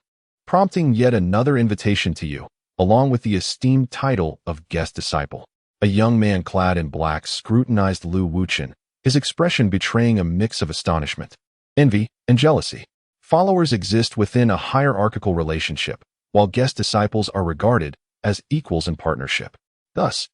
prompting yet another invitation to you, along with the esteemed title of guest disciple. A young man clad in black scrutinized Lu Wuchen, his expression betraying a mix of astonishment, envy, and jealousy. Followers exist within a hierarchical relationship, while guest disciples are regarded as equals in partnership. Thus,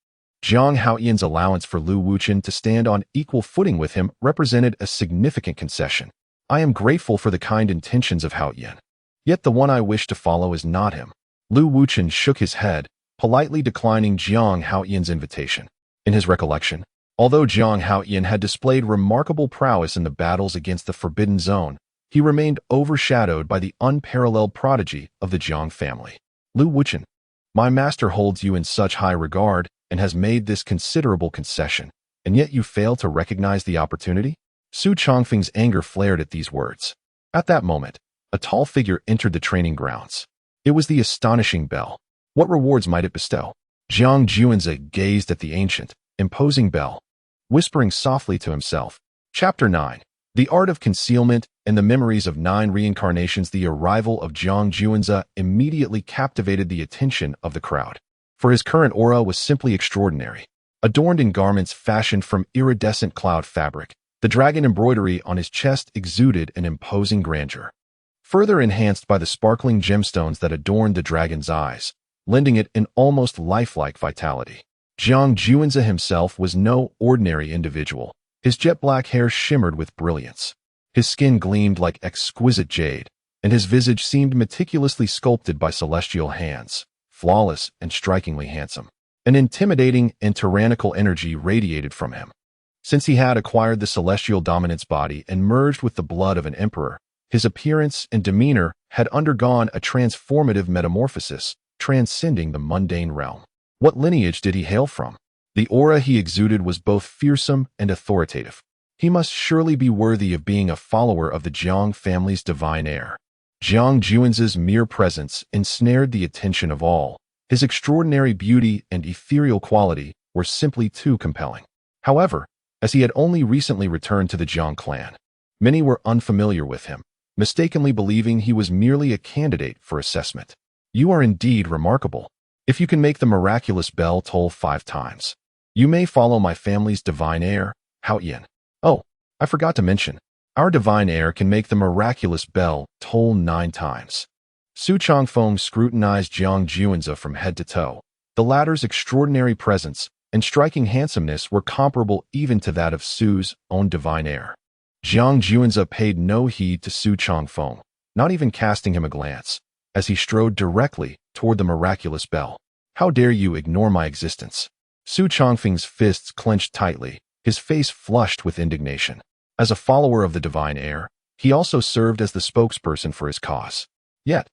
Jiang Haoyan's allowance for Lu Wuchen to stand on equal footing with him represented a significant concession. I am grateful for the kind intentions of Haoyan, yet the one I wish to follow is not him. Lu Wuchen shook his head, politely declining Jiang Haoyan's invitation. In his recollection, although Jiang Haoyan had displayed remarkable prowess in the battles against the Forbidden Zone, he remained overshadowed by the unparalleled prodigy of the Jiang family. Lu Wuchen, my master holds you in such high regard and has made this considerable concession, and yet you fail to recognize the opportunity? Su Chongfeng's anger flared at these words. At that moment, a tall figure entered the training grounds. It was the astonishing Bell. What rewards might it bestow? Jiang Juanze gazed at the ancient, imposing Bell, whispering softly to himself. Chapter 9. The Art of Concealment and the Memories of 9 Reincarnations. The arrival of Jiang Juanze immediately captivated the attention of the crowd, for his current aura was simply extraordinary. Adorned in garments fashioned from iridescent cloud fabric, the dragon embroidery on his chest exuded an imposing grandeur, further enhanced by the sparkling gemstones that adorned the dragon's eyes, lending it an almost lifelike vitality. Jiang Juanze himself was no ordinary individual. His jet-black hair shimmered with brilliance. His skin gleamed like exquisite jade, and his visage seemed meticulously sculpted by celestial hands, flawless and strikingly handsome. An intimidating and tyrannical energy radiated from him. Since he had acquired the celestial dominance body and merged with the blood of an emperor, his appearance and demeanor had undergone a transformative metamorphosis, transcending the mundane realm. What lineage did he hail from? The aura he exuded was both fearsome and authoritative. He must surely be worthy of being a follower of the Jiang family's divine heir. Jiang Juanze's mere presence ensnared the attention of all. His extraordinary beauty and ethereal quality were simply too compelling. However, as he had only recently returned to the Jiang clan, many were unfamiliar with him, mistakenly believing he was merely a candidate for assessment. You are indeed remarkable. If you can make the miraculous bell toll 5 times, you may follow my family's divine heir, Hao Yin. Oh, I forgot to mention, our divine heir can make the miraculous bell toll 9 times. Su Chongfeng scrutinized Jiang Juanze from head to toe. The latter's extraordinary presence and striking handsomeness were comparable even to that of Su's own divine heir. Jiang Juanze paid no heed to Su Chongfeng, not even casting him a glance, as he strode directly toward the miraculous bell. How dare you ignore my existence? Su Chongfeng's fists clenched tightly, his face flushed with indignation. As a follower of the divine heir, he also served as the spokesperson for his cause. Yet,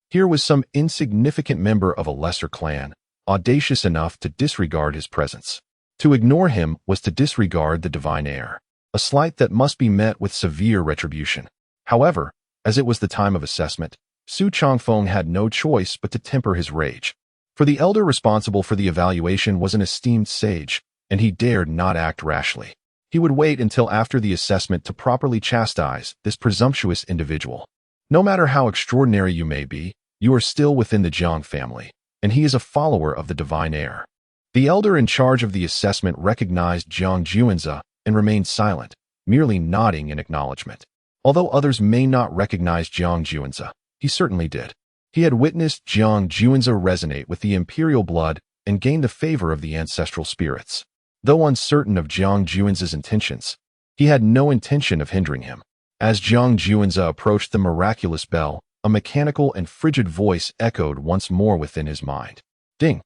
here was some insignificant member of a lesser clan, audacious enough to disregard his presence. To ignore him was to disregard the divine heir, a slight that must be met with severe retribution. However, as it was the time of assessment, Su Chongfeng had no choice but to temper his rage. For the elder responsible for the evaluation was an esteemed sage, and he dared not act rashly. He would wait until after the assessment to properly chastise this presumptuous individual. No matter how extraordinary you may be, you are still within the Jiang family, and he is a follower of the divine heir. The elder in charge of the assessment recognized Jiang Juanze and remained silent, merely nodding in acknowledgement. Although others may not recognize Jiang Juanze, he certainly did. He had witnessed Jiang Juanze resonate with the Imperial blood and gain the favor of the ancestral spirits. Though uncertain of Jiang Juanze's intentions, he had no intention of hindering him. As Jiang Juanze approached the miraculous bell, a mechanical and frigid voice echoed once more within his mind. Ding!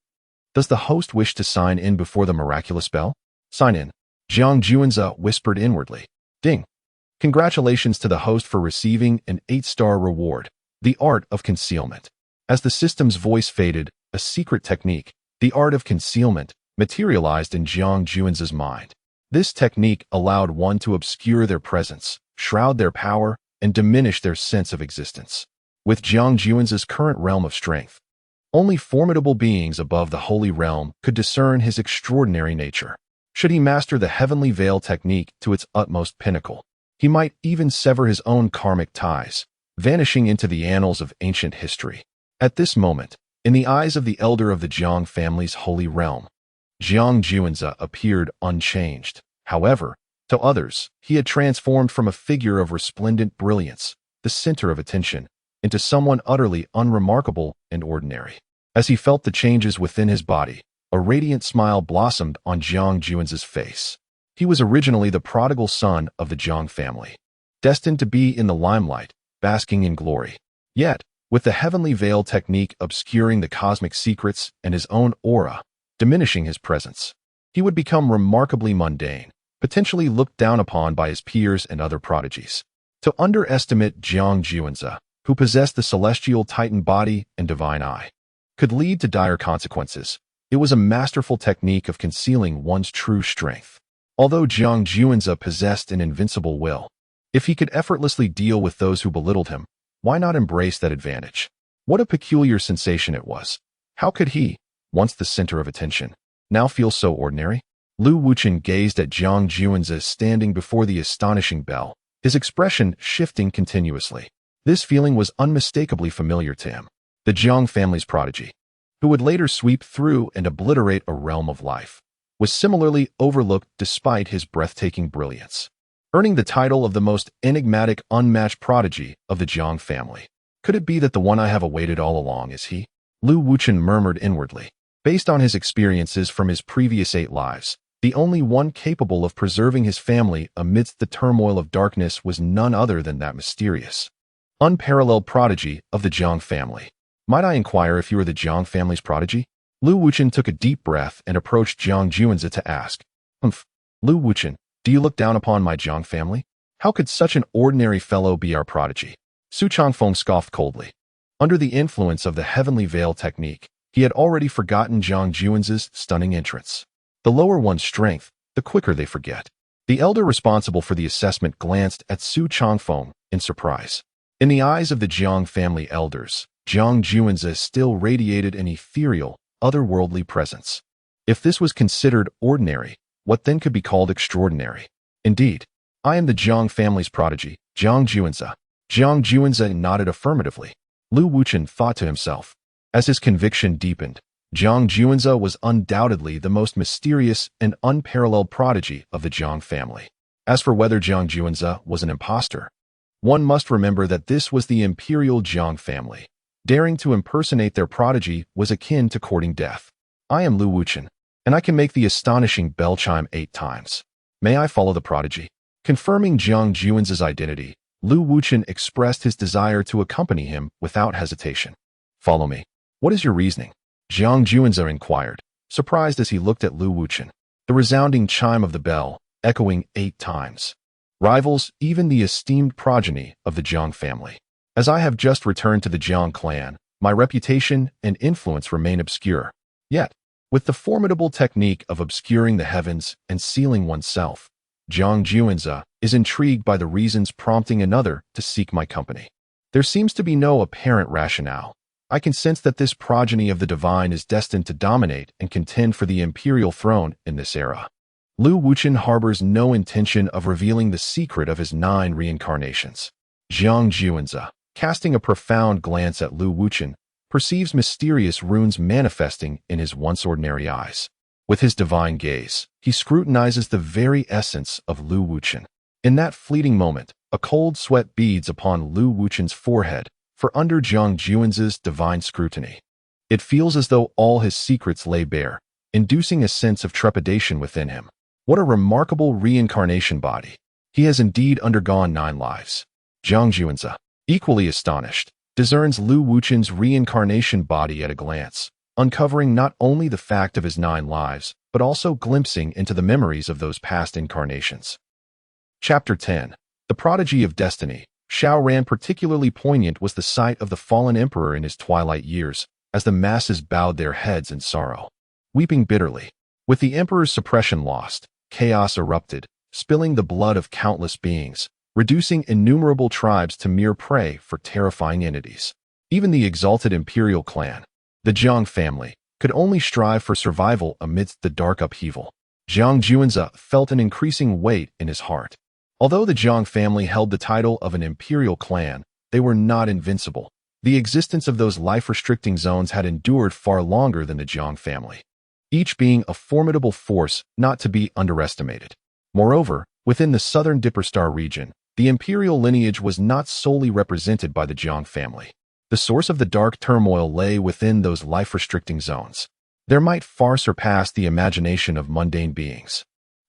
Does the host wish to sign in before the miraculous bell? Sign in. Jiang Juanze whispered inwardly. Ding! Congratulations to the host for receiving an 8-star reward. The Art of Concealment. As the system's voice faded, a secret technique, the Art of Concealment, materialized in Jiang Juanze's mind. This technique allowed one to obscure their presence, shroud their power, and diminish their sense of existence. With Jiang Juanze's current realm of strength, only formidable beings above the holy realm could discern his extraordinary nature. Should he master the heavenly veil technique to its utmost pinnacle, he might even sever his own karmic ties, vanishing into the annals of ancient history. At this moment, in the eyes of the elder of the Jiang family's holy realm, Jiang Juanze appeared unchanged. However, to others, he had transformed from a figure of resplendent brilliance, the center of attention, into someone utterly unremarkable and ordinary. As he felt the changes within his body, a radiant smile blossomed on Jiang Juanze's face. He was originally the prodigal son of the Jiang family, destined to be in the limelight, basking in glory. Yet, with the heavenly veil technique obscuring the cosmic secrets and his own aura, diminishing his presence, he would become remarkably mundane, potentially looked down upon by his peers and other prodigies. To underestimate Jiang Juanze, who possessed the celestial titan body and divine eye, could lead to dire consequences. It was a masterful technique of concealing one's true strength. Although Jiang Juanze possessed an invincible will, if he could effortlessly deal with those who belittled him, why not embrace that advantage? What a peculiar sensation it was. How could he, once the center of attention, now feel so ordinary? Lu Wuchen gazed at Jiang Juanze standing before the astonishing bell, his expression shifting continuously. This feeling was unmistakably familiar to him. The Jiang family's prodigy, who would later sweep through and obliterate a realm of life, was similarly overlooked despite his breathtaking brilliance, earning the title of the most enigmatic, unmatched prodigy of the Jiang family. Could it be that the one I have awaited all along is he? Lu Wuchen murmured inwardly. Based on his experiences from his previous 8 lives, the only one capable of preserving his family amidst the turmoil of darkness was none other than that mysterious, unparalleled prodigy of the Jiang family. Might I inquire if you are the Jiang family's prodigy? Lu Wuchen took a deep breath and approached Jiang Juanze to ask. Lu Wuchen, do you look down upon my Jiang family? How could such an ordinary fellow be our prodigy? Su Changfeng scoffed coldly. Under the influence of the heavenly veil technique, he had already forgotten Jiang Juanze's stunning entrance. The lower one's strength, the quicker they forget. The elder responsible for the assessment glanced at Su Changfeng in surprise. In the eyes of the Jiang family elders, Jiang Juanze still radiated an ethereal, otherworldly presence. If this was considered ordinary, what then could be called extraordinary? Indeed, I am the Jiang family's prodigy, Jiang Juanze. Jiang Juanze nodded affirmatively. Lu Wuchen thought to himself. As his conviction deepened, Jiang Juanze was undoubtedly the most mysterious and unparalleled prodigy of the Jiang family. As for whether Jiang Juanze was an impostor, one must remember that this was the Imperial Jiang family. Daring to impersonate their prodigy was akin to courting death. I am Lu Wuchen, and I can make the astonishing bell chime 8 times. May I follow the prodigy? Confirming Jiang Juanze's identity, Lu Wuchen expressed his desire to accompany him without hesitation. Follow me. What is your reasoning? Jiang Juanze inquired, surprised as he looked at Lu Wuchen. The resounding chime of the bell, echoing 8 times, rivals even the esteemed progeny of the Jiang family. As I have just returned to the Jiang clan, my reputation and influence remain obscure. Yet, with the formidable technique of obscuring the heavens and sealing oneself, Jiang Juanze is intrigued by the reasons prompting another to seek my company. There seems to be no apparent rationale. I can sense that this progeny of the divine is destined to dominate and contend for the imperial throne in this era. Lu Wuchen harbors no intention of revealing the secret of his 9 reincarnations. Jiang Juanze, casting a profound glance at Lu Wuchen, perceives mysterious runes manifesting in his once ordinary eyes. With his divine gaze, he scrutinizes the very essence of Lu Wuchen. In that fleeting moment, a cold sweat beads upon Lu Wuchen's forehead, for under Jiang Juanze's divine scrutiny, it feels as though all his secrets lay bare, inducing a sense of trepidation within him. What a remarkable reincarnation body. He has indeed undergone 9 lives. Jiang Juanze, equally astonished, discerns Lu Wuchen's reincarnation body at a glance, uncovering not only the fact of his 9 lives, but also glimpsing into the memories of those past incarnations. Chapter 10. The Prodigy of Destiny. Xiao Ran. Particularly poignant was the sight of the fallen emperor in his twilight years, as the masses bowed their heads in sorrow, weeping bitterly. With the emperor's suppression lost, chaos erupted, spilling the blood of countless beings, reducing innumerable tribes to mere prey for terrifying entities. Even the exalted imperial clan, the Jiang family, could only strive for survival amidst the dark upheaval. Jiang Juanze felt an increasing weight in his heart. Although the Jiang family held the title of an imperial clan, they were not invincible. The existence of those life-restricting zones had endured far longer than the Jiang family, each being a formidable force not to be underestimated. Moreover, within the southern Dipper Star region, the imperial lineage was not solely represented by the Jiang family. The source of the dark turmoil lay within those life-restricting zones. There might far surpass the imagination of mundane beings.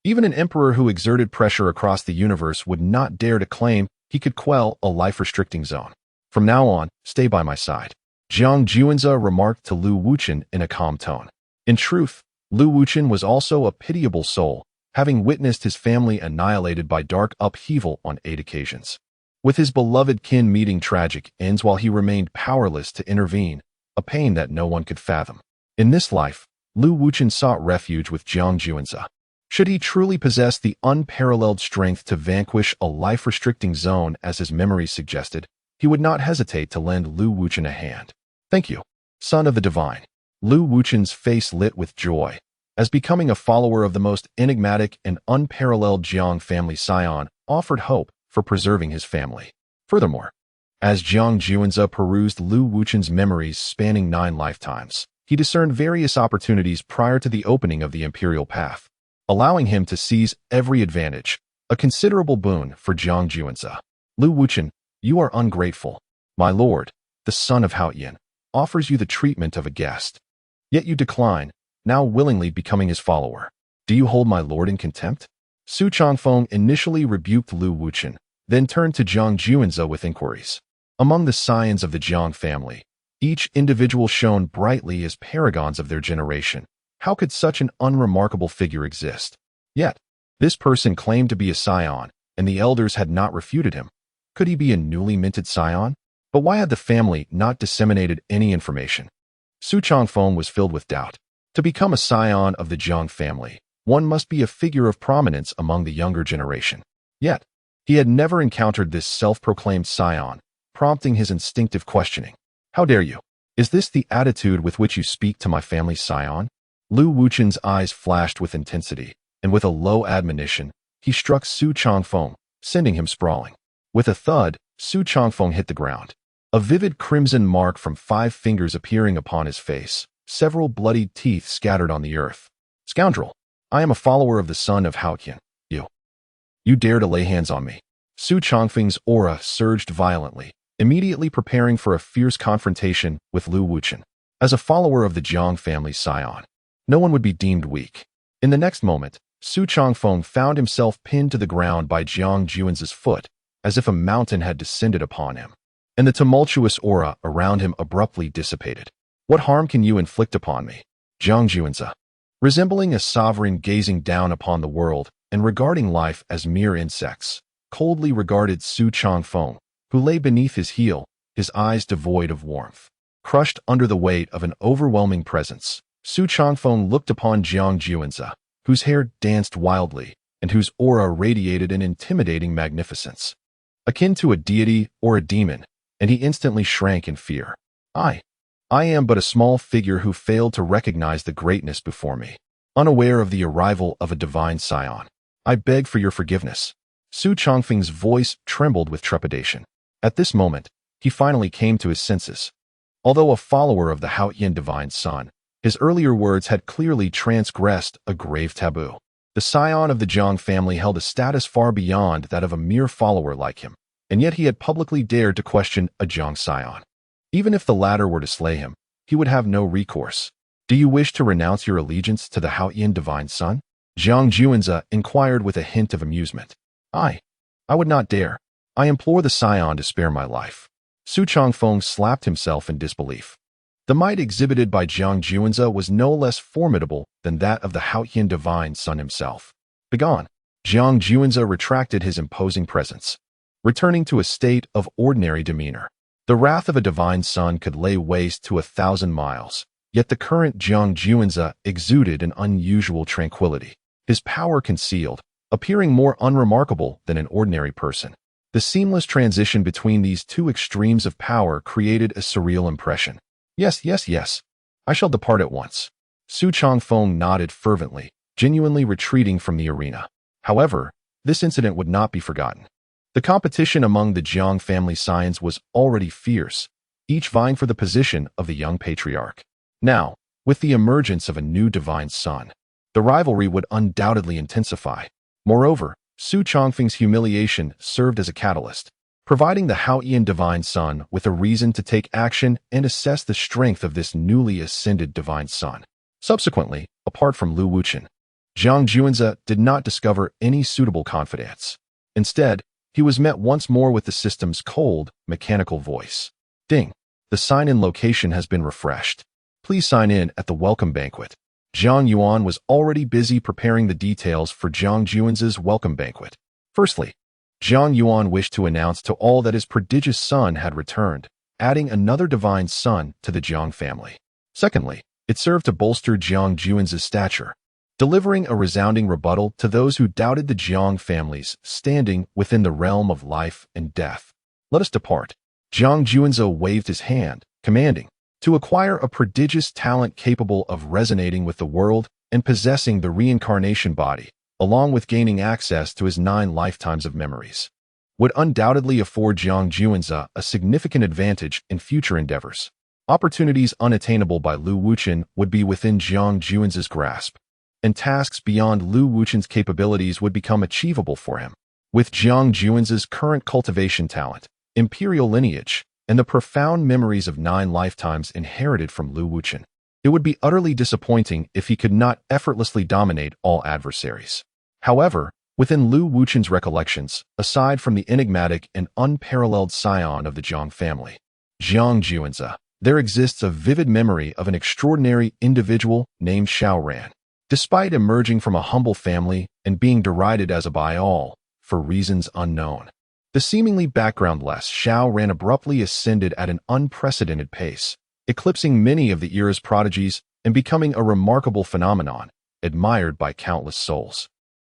Even an emperor who exerted pressure across the universe would not dare to claim he could quell a life-restricting zone. From now on, stay by my side, Jiang Juanze remarked to Lu Wuchen in a calm tone. In truth, Lu Wuchen was also a pitiable soul, having witnessed his family annihilated by dark upheaval on 8 occasions. With his beloved kin meeting tragic ends while he remained powerless to intervene, a pain that no one could fathom. In this life, Lu Wuchen sought refuge with Jiang Juanze. Should he truly possess the unparalleled strength to vanquish a life-restricting zone as his memories suggested, he would not hesitate to lend Lu Wuchen a hand. Thank you, son of the divine. Lu Wuchen's face lit with joy, as becoming a follower of the most enigmatic and unparalleled Jiang family scion offered hope for preserving his family. Furthermore, as Jiang Juanzi perused Lu Wuchen's memories spanning 9 lifetimes, he discerned various opportunities prior to the opening of the Imperial path, allowing him to seize every advantage, a considerable boon for Jiang Juanzi. Lu Wuchen, you are ungrateful. My lord, the son of Haoyan, offers you the treatment of a guest. Yet you decline, now willingly becoming his follower. Do you hold my lord in contempt? Su Changfeng initially rebuked Lu Wuchen, then turned to Jiang Juanzi with inquiries. Among the scions of the Jiang family, each individual shone brightly as paragons of their generation. How could such an unremarkable figure exist? Yet, this person claimed to be a scion, and the elders had not refuted him. Could he be a newly minted scion? But why had the family not disseminated any information? Su Changfeng was filled with doubt. To become a scion of the Jiang family, one must be a figure of prominence among the younger generation. Yet, he had never encountered this self-proclaimed scion, prompting his instinctive questioning. How dare you? Is this the attitude with which you speak to my family's scion? Lu Wuchen's eyes flashed with intensity, and with a low admonition, he struck Su Changfeng, sending him sprawling. With a thud, Su Changfeng hit the ground, a vivid crimson mark from 5 fingers appearing upon his face, several bloodied teeth scattered on the earth. Scoundrel! I am a follower of the son of Haoyan. You dare to lay hands on me. Su Changfeng's aura surged violently, immediately preparing for a fierce confrontation with Lu Wuchen. As a follower of the Jiang family scion, no one would be deemed weak. In the next moment, Su Changfeng found himself pinned to the ground by Jiang Juanzi's foot, as if a mountain had descended upon him, and the tumultuous aura around him abruptly dissipated. What harm can you inflict upon me? Jiang Juanzi, resembling a sovereign gazing down upon the world and regarding life as mere insects, coldly regarded Su Changfeng, who lay beneath his heel, his eyes devoid of warmth. Crushed under the weight of an overwhelming presence, Su Changfeng looked upon Jiang Juanzi, whose hair danced wildly and whose aura radiated an intimidating magnificence, akin to a deity or a demon, and he instantly shrank in fear. I am but a small figure who failed to recognize the greatness before me, unaware of the arrival of a divine scion. I beg for your forgiveness. Su Changfeng's voice trembled with trepidation. At this moment, he finally came to his senses. Although a follower of the Haoyan divine son, his earlier words had clearly transgressed a grave taboo. The scion of the Jiang family held a status far beyond that of a mere follower like him, and yet he had publicly dared to question a Jiang scion. Even if the latter were to slay him, he would have no recourse. Do you wish to renounce your allegiance to the Haoyan divine son? Jiang Juanzi inquired with a hint of amusement. I would not dare. I implore the scion to spare my life. Su Changfeng slapped himself in disbelief. The might exhibited by Jiang Juanzi was no less formidable than that of the Haoyan divine son himself. Begone! Jiang Juanzi retracted his imposing presence, returning to a state of ordinary demeanor. The wrath of a divine son could lay waste to 1,000 miles, yet the current Jiang Juanzi exuded an unusual tranquility, his power concealed, appearing more unremarkable than an ordinary person. The seamless transition between these two extremes of power created a surreal impression. Yes. I shall depart at once. Su Changfeng nodded fervently, genuinely retreating from the arena. However, this incident would not be forgotten. The competition among the Jiang family scions was already fierce, each vying for the position of the young patriarch. Now, with the emergence of a new divine son, the rivalry would undoubtedly intensify. Moreover, Su Changfeng's humiliation served as a catalyst, providing the Haoyan divine son with a reason to take action and assess the strength of this newly ascended divine son. Subsequently, apart from Lu Wuchen, Jiang Juanzi did not discover any suitable confidants. Instead, he was met once more with the system's cold, mechanical voice. Ding! The sign-in location has been refreshed. Please sign in at the welcome banquet. Jiang Yuan was already busy preparing the details for Jiang Juanzi's welcome banquet. Firstly, Jiang Yuan wished to announce to all that his prodigious son had returned, adding another divine son to the Jiang family. Secondly, it served to bolster Jiang Juanzi's stature. delivering a resounding rebuttal to those who doubted the Jiang family's standing within the realm of life and death. Let us depart. Jiang Juanze waved his hand, commanding, to acquire a prodigious talent capable of resonating with the world and possessing the reincarnation body, along with gaining access to his 9 lifetimes of memories, would undoubtedly afford Jiang Juanze a significant advantage in future endeavors. Opportunities unattainable by Lu Wuchen would be within Jiang Juanze's grasp, and tasks beyond Lu Wuchen's capabilities would become achievable for him. With Jiang Juanze's current cultivation talent, Imperial lineage, and the profound memories of 9 lifetimes inherited from Lu Wuchen, it would be utterly disappointing if he could not effortlessly dominate all adversaries. However, within Lu Wuchen's recollections, aside from the enigmatic and unparalleled scion of the Jiang family, Jiang Juanze, there exists a vivid memory of an extraordinary individual named Xiao Ran. Despite emerging from a humble family and being derided as a by-all, for reasons unknown, the seemingly backgroundless Xiao Ran abruptly ascended at an unprecedented pace, eclipsing many of the era's prodigies and becoming a remarkable phenomenon, admired by countless souls.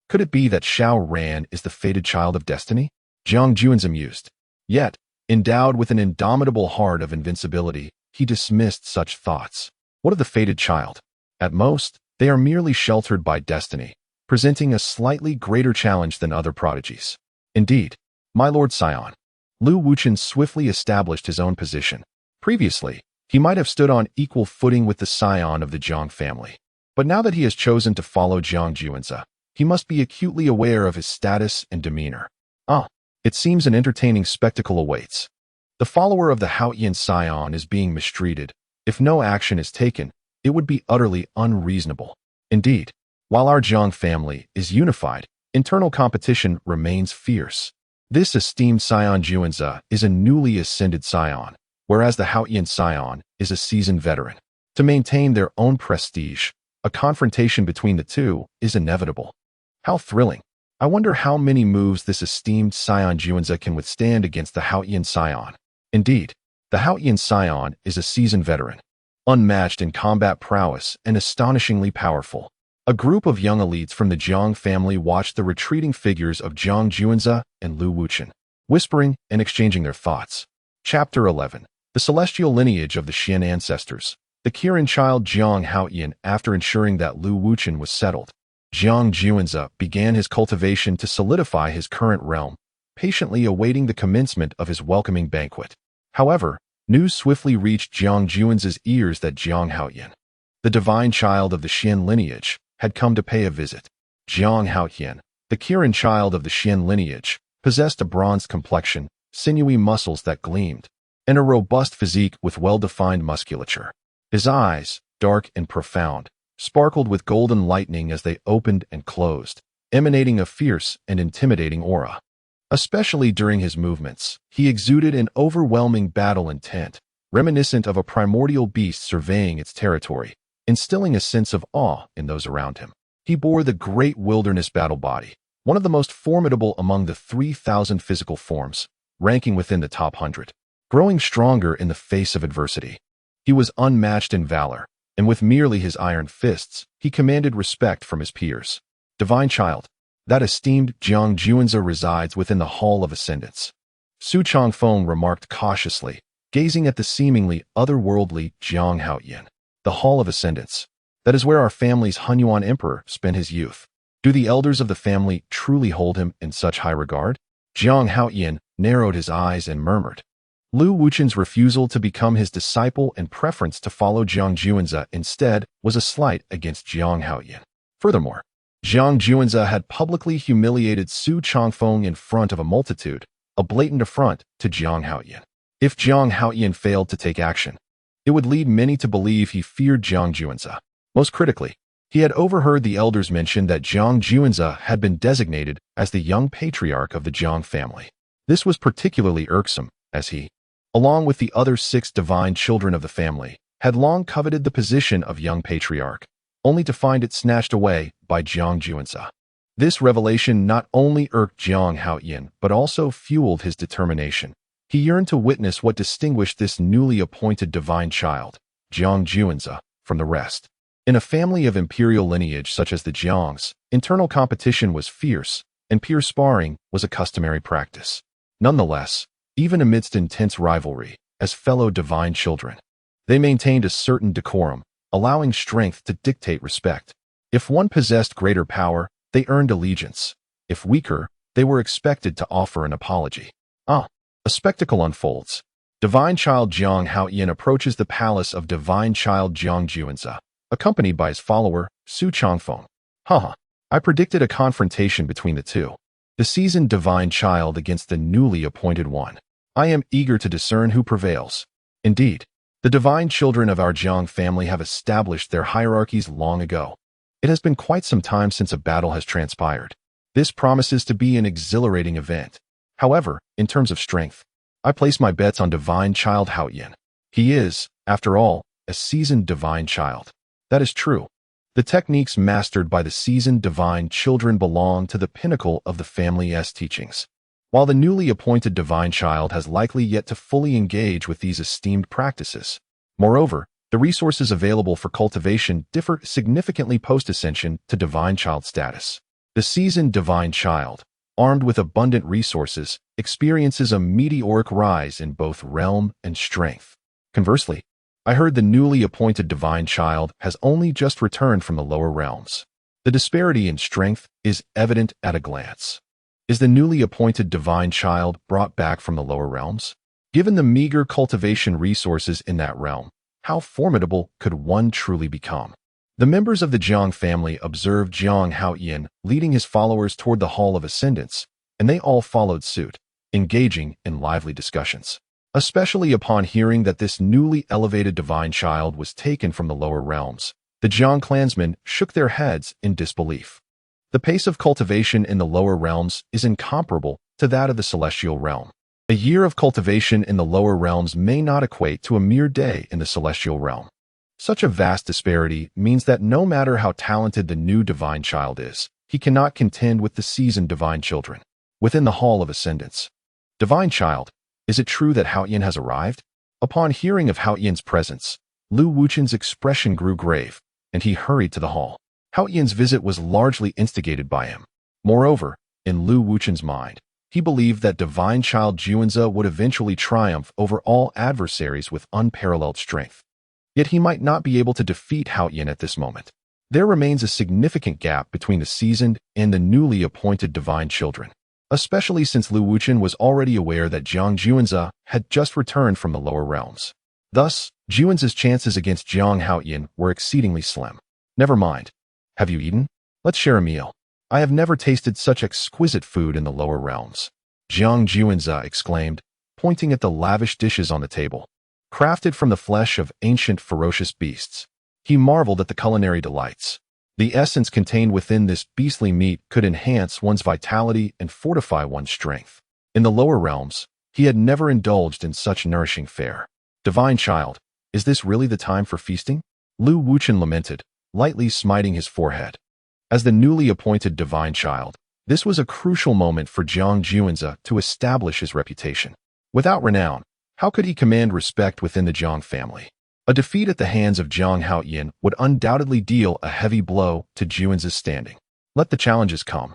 Could it be that Xiao Ran is the fated child of destiny? Jiang Juanze mused. Yet, endowed with an indomitable heart of invincibility, he dismissed such thoughts. What of the fated child? At most, they are merely sheltered by destiny, presenting a slightly greater challenge than other prodigies. Indeed, my Lord Scion, Lu Wuchen swiftly established his own position. Previously, he might have stood on equal footing with the scion of the Jiang family. But now that he has chosen to follow Jiang Juanze, he must be acutely aware of his status and demeanor. It seems an entertaining spectacle awaits. The follower of the Haotian scion is being mistreated. If no action is taken, it would be utterly unreasonable. Indeed, while our Jiang family is unified, internal competition remains fierce. This esteemed Scion Juanze is a newly ascended scion, whereas the Haotian scion is a seasoned veteran. To maintain their own prestige, a confrontation between the two is inevitable. How thrilling! I wonder how many moves this esteemed Scion Juanze can withstand against the Haotian scion. Indeed, the Haotian scion is a seasoned veteran, unmatched in combat prowess and astonishingly powerful. A group of young elites from the Jiang family watched the retreating figures of Jiang Juanze and Lu Wuchen, whispering and exchanging their thoughts. Chapter 11. The Celestial Lineage of the Xian Ancestors. The Kirin child Jiang Haotian. After ensuring that Lu Wuchen was settled, Jiang Juanze began his cultivation to solidify his current realm, patiently awaiting the commencement of his welcoming banquet. However, news swiftly reached Jiang Juanze's ears that Jiang Haotian, the divine child of the Xian lineage, had come to pay a visit. Jiang Haotian, the Kirin child of the Xian lineage, possessed a bronzed complexion, sinewy muscles that gleamed, and a robust physique with well-defined musculature. His eyes, dark and profound, sparkled with golden lightning as they opened and closed, emanating a fierce and intimidating aura. Especially during his movements, he exuded an overwhelming battle intent, reminiscent of a primordial beast surveying its territory, instilling a sense of awe in those around him. He bore the great wilderness battle body, one of the most formidable among the 3,000 physical forms, ranking within the top 100. Growing stronger in the face of adversity, he was unmatched in valor, and with merely his iron fists, he commanded respect from his peers. Divine child, that esteemed Jiang Juanze resides within the Hall of Ascendants. Su Changfeng remarked cautiously, gazing at the seemingly otherworldly Jiang Haotian. The Hall of Ascendants. That is where our family's Hunyuan emperor spent his youth. Do the elders of the family truly hold him in such high regard? Jiang Haotian narrowed his eyes and murmured. Lu Wuchen's refusal to become his disciple and preference to follow Jiang Juanze instead was a slight against Jiang Haotian. Furthermore, Jiang Juanze had publicly humiliated Su Changfeng in front of a multitude, a blatant affront to Jiang Haotian. If Jiang Haotian failed to take action, it would lead many to believe he feared Jiang Juanze. Most critically, he had overheard the elders mention that Jiang Juanze had been designated as the young patriarch of the Jiang family. This was particularly irksome, as he, along with the other 6 divine children of the family, had long coveted the position of young patriarch, only to find it snatched away by Jiang Juanze. This revelation not only irked Jiang Haotian, but also fueled his determination. He yearned to witness what distinguished this newly appointed divine child, Jiang Juanze, from the rest. In a family of imperial lineage such as the Jiangs, internal competition was fierce, and peer sparring was a customary practice. Nonetheless, even amidst intense rivalry, as fellow divine children, they maintained a certain decorum, allowing strength to dictate respect. If one possessed greater power, they earned allegiance. If weaker, they were expected to offer an apology. A spectacle unfolds. Divine Child Jiang Haoyan approaches the palace of Divine Child Jiang Juanzi, accompanied by his follower, Su Changfeng. I predicted a confrontation between the two. The seasoned Divine Child against the newly appointed one. I am eager to discern who prevails. Indeed, the divine children of our Jiang family have established their hierarchies long ago. It has been quite some time since a battle has transpired. This promises to be an exhilarating event. However, in terms of strength, I place my bets on Divine Child Haoyan. He is, after all, a seasoned divine child. That is true. The techniques mastered by the seasoned divine children belong to the pinnacle of the family's teachings. While the newly appointed divine child has likely yet to fully engage with these esteemed practices. Moreover, the resources available for cultivation differ significantly post-ascension to divine child status. The seasoned divine child, armed with abundant resources, experiences a meteoric rise in both realm and strength. Conversely, I heard the newly appointed divine child has only just returned from the lower realms. The disparity in strength is evident at a glance. Is the newly appointed divine child brought back from the lower realms? Given the meager cultivation resources in that realm, how formidable could one truly become? The members of the Jiang family observed Jiang Haoyan leading his followers toward the Hall of Ascendance, and they all followed suit, engaging in lively discussions. Especially upon hearing that this newly elevated divine child was taken from the lower realms, the Jiang clansmen shook their heads in disbelief. The pace of cultivation in the lower realms is incomparable to that of the celestial realm. A year of cultivation in the lower realms may not equate to a mere day in the celestial realm. Such a vast disparity means that no matter how talented the new divine child is, he cannot contend with the seasoned divine children. Within the Hall of Ascendance. Divine Child, is it true that Haoyan has arrived? Upon hearing of Haoyan's presence, Lu Wuchen's expression grew grave, and he hurried to the hall. Haoyan's visit was largely instigated by him. Moreover, in Lu Wuchen's mind, he believed that Divine Child Juanzi would eventually triumph over all adversaries with unparalleled strength. Yet he might not be able to defeat Haoyan at this moment. There remains a significant gap between the seasoned and the newly appointed divine children, especially since Lu Wuchen was already aware that Jiang Juanzi had just returned from the lower realms. Thus, Juanzi's chances against Jiang Haoyan were exceedingly slim. Never mind. Have you eaten? Let's share a meal. I have never tasted such exquisite food in the lower realms. Jiang Juanzi exclaimed, pointing at the lavish dishes on the table. Crafted from the flesh of ancient ferocious beasts. He marveled at the culinary delights. The essence contained within this beastly meat could enhance one's vitality and fortify one's strength. In the lower realms, he had never indulged in such nourishing fare. Divine Child, is this really the time for feasting? Lu Wuchen lamented, lightly smiting his forehead. As the newly appointed Divine Child, this was a crucial moment for Jiang Juanzi to establish his reputation. Without renown, how could he command respect within the Jiang family? A defeat at the hands of Jiang Haoyan would undoubtedly deal a heavy blow to Juanzi's standing. Let the challenges come.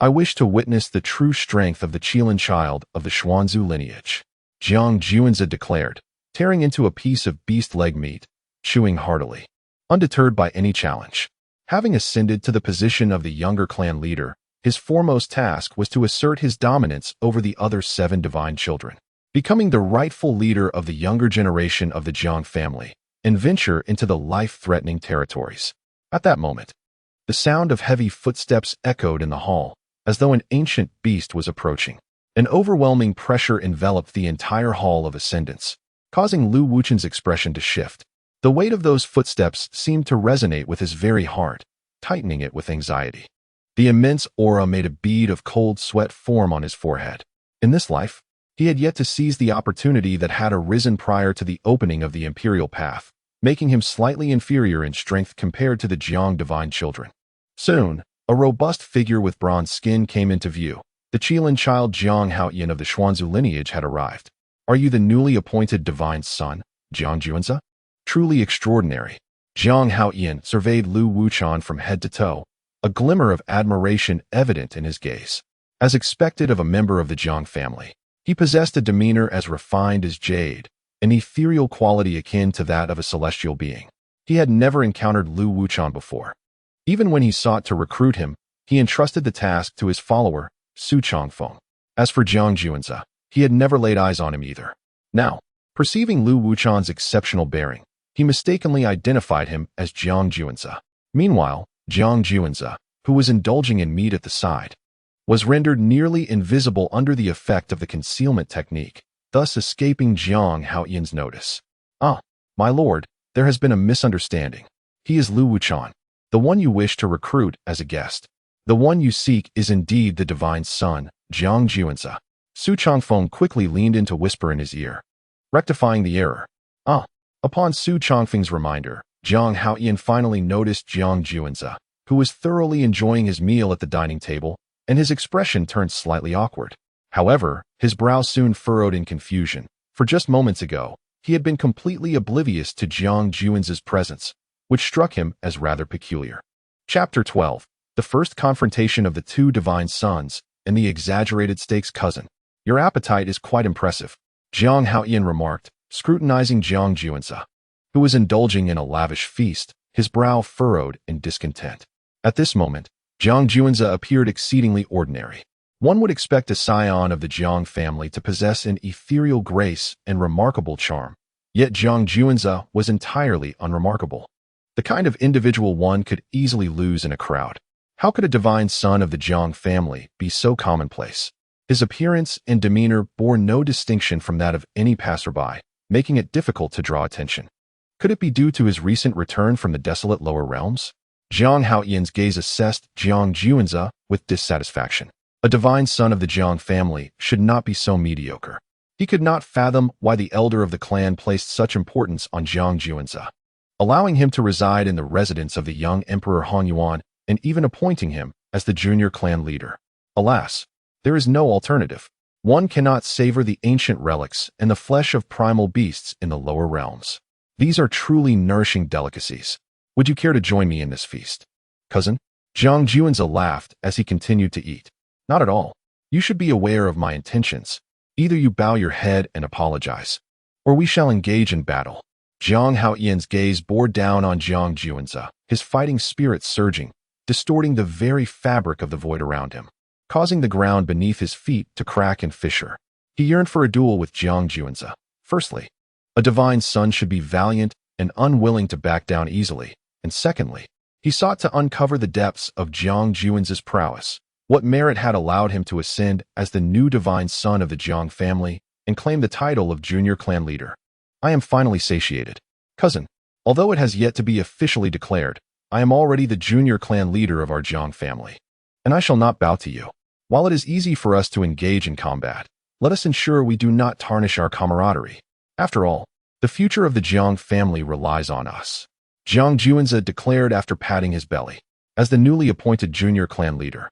I wish to witness the true strength of the Qilin child of the Xuanzu lineage. Jiang Juanzi declared, tearing into a piece of beast leg meat, chewing heartily. Undeterred by any challenge. Having ascended to the position of the younger clan leader, his foremost task was to assert his dominance over the other 7 divine children, becoming the rightful leader of the younger generation of the Jiang family, and venture into the life-threatening territories. At that moment, the sound of heavy footsteps echoed in the hall, as though an ancient beast was approaching. An overwhelming pressure enveloped the entire Hall of Ascendance, causing Lu Wuchen's expression to shift. The weight of those footsteps seemed to resonate with his very heart, tightening it with anxiety. The immense aura made a bead of cold sweat form on his forehead. In this life, he had yet to seize the opportunity that had arisen prior to the opening of the Imperial path, making him slightly inferior in strength compared to the Jiang divine children. Soon, a robust figure with bronze skin came into view. The Qilin child Jiang Haoyan of the Xuanzu lineage had arrived. Are you the newly appointed divine son, Jiang Juanzi? Truly extraordinary. Jiang Haoyan surveyed Lu Wuchan from head to toe, a glimmer of admiration evident in his gaze. As expected of a member of the Jiang family, he possessed a demeanor as refined as jade, an ethereal quality akin to that of a celestial being. He had never encountered Lu Wuchan before. Even when he sought to recruit him, he entrusted the task to his follower, Su Changfeng. As for Jiang Juanzi, he had never laid eyes on him either. Now, perceiving Lu Wuchan's exceptional bearing, he mistakenly identified him as Jiang Juanzi. Meanwhile, Jiang Juanzi, who was indulging in meat at the side, was rendered nearly invisible under the effect of the concealment technique, thus escaping Jiang Haoyan's notice. "Ah, my lord, there has been a misunderstanding. He is Lu Wuchan, the one you wish to recruit as a guest. The one you seek is indeed the divine son, Jiang Juanzi." Su Changfeng quickly leaned in to whisper in his ear, rectifying the error. "Ah." Upon Su Changfeng's reminder, Jiang Haoyan finally noticed Jiang Juanzi, who was thoroughly enjoying his meal at the dining table, and his expression turned slightly awkward. However, his brow soon furrowed in confusion, for just moments ago, he had been completely oblivious to Jiang Juanzi's presence, which struck him as rather peculiar. Chapter 12. The first confrontation of the two divine sons and the exaggerated stakes cousin. "Your appetite is quite impressive," Jiang Haoyan remarked, scrutinizing Jiang Juanzi, who was indulging in a lavish feast, his brow furrowed in discontent. At this moment, Jiang Juanzi appeared exceedingly ordinary. One would expect a scion of the Jiang family to possess an ethereal grace and remarkable charm, yet Jiang Juanzi was entirely unremarkable. The kind of individual one could easily lose in a crowd. How could a divine son of the Jiang family be so commonplace? His appearance and demeanor bore no distinction from that of any passerby, making it difficult to draw attention. Could it be due to his recent return from the desolate lower realms? Jiang Haoyan's gaze assessed Jiang Juanzi with dissatisfaction. A divine son of the Jiang family should not be so mediocre. He could not fathom why the elder of the clan placed such importance on Jiang Juanzi, allowing him to reside in the residence of the young Emperor Han Yuan and even appointing him as the junior clan leader. Alas, there is no alternative. One cannot savor the ancient relics and the flesh of primal beasts in the lower realms. These are truly nourishing delicacies. Would you care to join me in this feast, cousin? Jiang Juanzi laughed as he continued to eat. Not at all. You should be aware of my intentions. Either you bow your head and apologize, or we shall engage in battle. Jiang Haoyan's gaze bore down on Jiang Juanzi, his fighting spirit surging, distorting the very fabric of the void around him, causing the ground beneath his feet to crack and fissure. He yearned for a duel with Jiang Juanzi. Firstly, a divine son should be valiant and unwilling to back down easily, and secondly, he sought to uncover the depths of Jiang Juanzi's prowess. What merit had allowed him to ascend as the new divine son of the Jiang family and claim the title of junior clan leader? I am finally satiated. Cousin, although it has yet to be officially declared, I am already the junior clan leader of our Jiang family, and I shall not bow to you. While it is easy for us to engage in combat, let us ensure we do not tarnish our camaraderie. After all, the future of the Jiang family relies on us. Jiang Juanzi declared after patting his belly. As the newly appointed junior clan leader,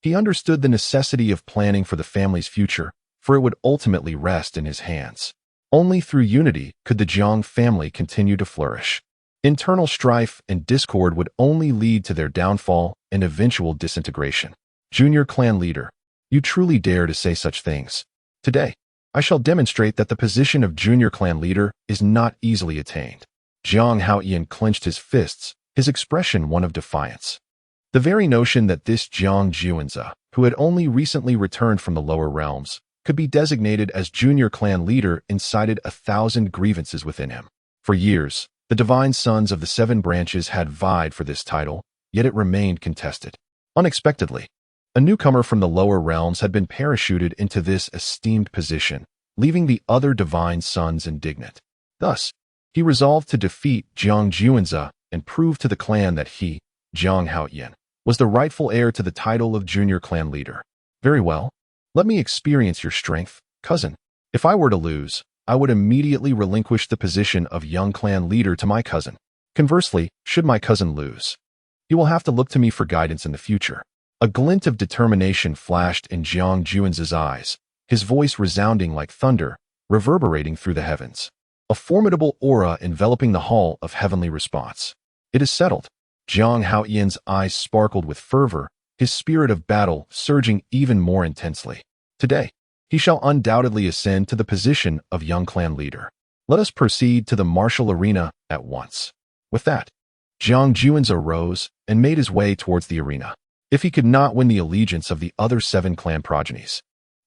he understood the necessity of planning for the family's future, for it would ultimately rest in his hands. Only through unity could the Jiang family continue to flourish. Internal strife and discord would only lead to their downfall and eventual disintegration. Junior clan leader, you truly dare to say such things. Today, I shall demonstrate that the position of junior clan leader is not easily attained. Jiang Haoyan clenched his fists, his expression one of defiance. The very notion that this Jiang Juanzi, who had only recently returned from the lower realms, could be designated as junior clan leader incited 1,000 grievances within him. For years, the divine sons of the 7 branches had vied for this title, yet it remained contested. Unexpectedly, a newcomer from the lower realms had been parachuted into this esteemed position, leaving the other divine sons indignant. Thus, he resolved to defeat Jiang Juanzi and prove to the clan that he, Jiang Haoyan, was the rightful heir to the title of junior clan leader. Very well. Let me experience your strength, cousin. If I were to lose, I would immediately relinquish the position of young clan leader to my cousin. Conversely, should my cousin lose, he will have to look to me for guidance in the future. A glint of determination flashed in Jiang Juanzi's eyes, his voice resounding like thunder, reverberating through the heavens. A formidable aura enveloping the hall of heavenly response. It is settled. Jiang Haoyan's eyes sparkled with fervor, his spirit of battle surging even more intensely. Today, he shall undoubtedly ascend to the position of young clan leader. Let us proceed to the martial arena at once. With that, Jiang Juanza rose and made his way towards the arena. If he could not win the allegiance of the other 7 clan progenies,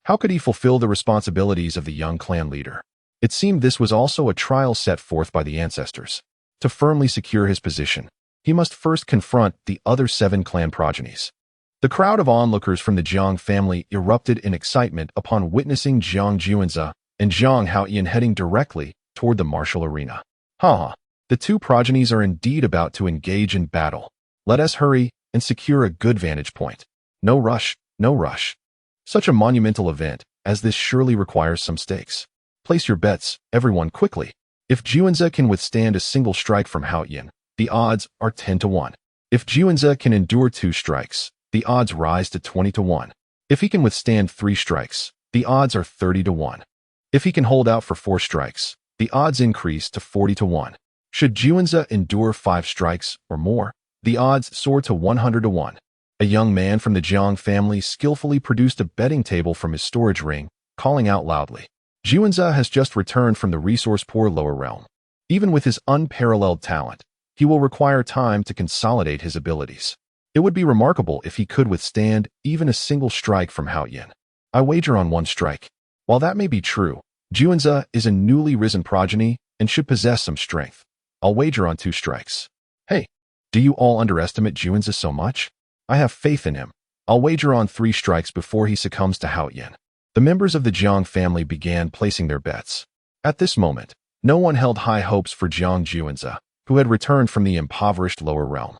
how could he fulfill the responsibilities of the young clan leader? It seemed this was also a trial set forth by the ancestors. To firmly secure his position, he must first confront the other 7 clan progenies. The crowd of onlookers from the Jiang family erupted in excitement upon witnessing Jiang Juanza and Jiang Haoyan heading directly toward the martial arena. The 2 progenies are indeed about to engage in battle. Let us hurry and secure a good vantage point. No rush, no rush. Such a monumental event as this surely requires some stakes. Place your bets, everyone, quickly. If Juanza can withstand a single strike from Haoyan, the odds are 10 to 1. If Juanza can endure 2 strikes, the odds rise to 20 to 1. If he can withstand 3 strikes, the odds are 30 to 1. If he can hold out for 4 strikes, the odds increase to 40 to 1. Should Juanza endure 5 strikes or more, the odds soar to 100 to 1. A young man from the Jiang family skillfully produced a betting table from his storage ring, calling out loudly. Juanza has just returned from the resource-poor lower realm. Even with his unparalleled talent, he will require time to consolidate his abilities. It would be remarkable if he could withstand even a single strike from Haoyan. I wager on 1 strike. While that may be true, Juanza is a newly risen progeny and should possess some strength. I'll wager on 2 strikes. Hey, do you all underestimate Juanza so much? I have faith in him. I'll wager on 3 strikes before he succumbs to Haoyan. The members of the Jiang family began placing their bets. At this moment, no one held high hopes for Jiang Juanza, who had returned from the impoverished lower realm.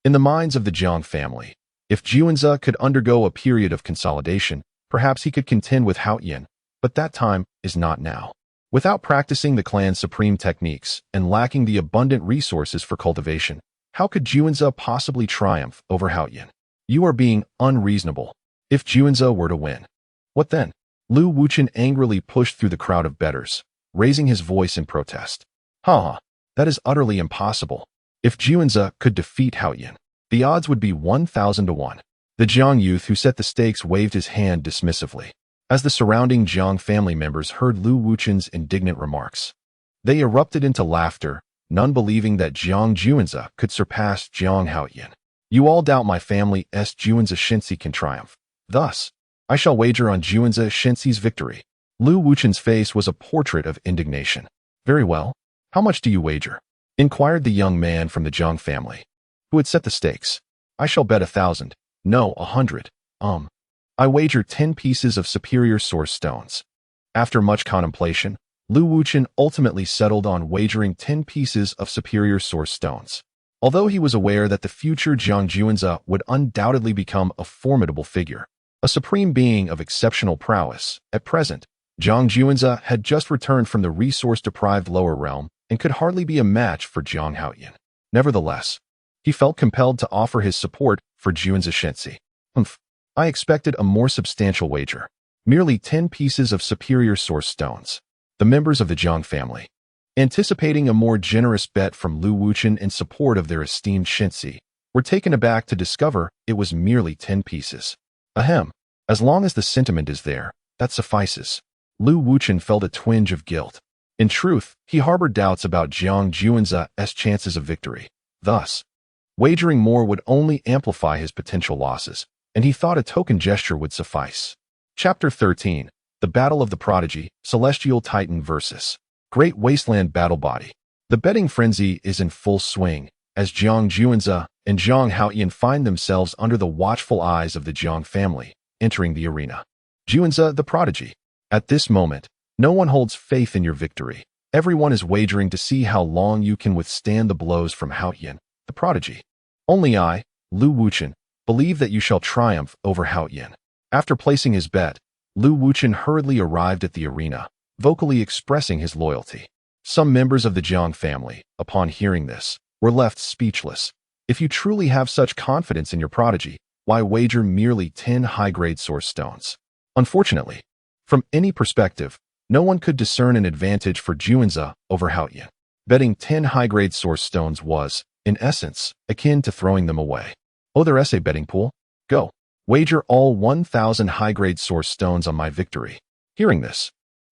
In the minds of the Jiang family, if Juanza could undergo a period of consolidation, perhaps he could contend with Haoyan, but that time is not now. Without practicing the clan's supreme techniques and lacking the abundant resources for cultivation, how could Juanza possibly triumph over Haoyan? You are being unreasonable. If Juanza were to win, what then? Lu Wuchen angrily pushed through the crowd of bettors, raising his voice in protest. That is utterly impossible. If Juanza could defeat Haoyan, the odds would be 1,000 to 1. The Jiang youth who set the stakes waved his hand dismissively. As the surrounding Jiang family members heard Lu Wuchen's indignant remarks, they erupted into laughter, none believing that Jiang Juanza could surpass Jiang Haoyan. You all doubt my family's Juanza Shensi can triumph. Thus, I shall wager on Juanza Shensi's victory. Lu Wuchen's face was a portrait of indignation. Very well. How much do you wager? Inquired the young man from the Jiang family, who had set the stakes. I shall bet 1,000. No, 100. I wager 10 pieces of superior source stones. After much contemplation, Lu Wuchen ultimately settled on wagering 10 pieces of superior source stones. Although he was aware that the future Jiang Juanza would undoubtedly become a formidable figure, a supreme being of exceptional prowess, at present, Jiang Juanza had just returned from the resource-deprived lower realm and could hardly be a match for Jiang Haoyan. Nevertheless, he felt compelled to offer his support for Juanza Shensi. I expected a more substantial wager. Merely 10 pieces of superior source stones. The members of the Jiang family, anticipating a more generous bet from Lu Wuchen in support of their esteemed Shensi, were taken aback to discover it was merely 10 pieces. Ahem. As long as the sentiment is there, that suffices. Lu Wuchen felt a twinge of guilt. In truth, he harbored doubts about Jiang Juanza's chances of victory. Thus, wagering more would only amplify his potential losses, and he thought a token gesture would suffice. Chapter 13. The Battle of the Prodigy, Celestial Titan vs. Great Wasteland Battle Body. The betting frenzy is in full swing, as Jiang Juanza and Jiang Haoyan find themselves under the watchful eyes of the Jiang family, entering the arena. Juanza the Prodigy. At this moment, no one holds faith in your victory. Everyone is wagering to see how long you can withstand the blows from Haoyan, the Prodigy. Only I, Lu Wuchen, believe that you shall triumph over Haoyan. After placing his bet, Lu Wuchen hurriedly arrived at the arena, vocally expressing his loyalty. Some members of the Jiang family, upon hearing this, were left speechless. If you truly have such confidence in your prodigy, why wager merely 10 high-grade source stones? Unfortunately, from any perspective, no one could discern an advantage for Juanza over Haoyan. Betting 10 high-grade source stones was, in essence, akin to throwing them away. Oh, their essay betting pool? Go. Wager all 1,000 high-grade source stones on my victory. Hearing this,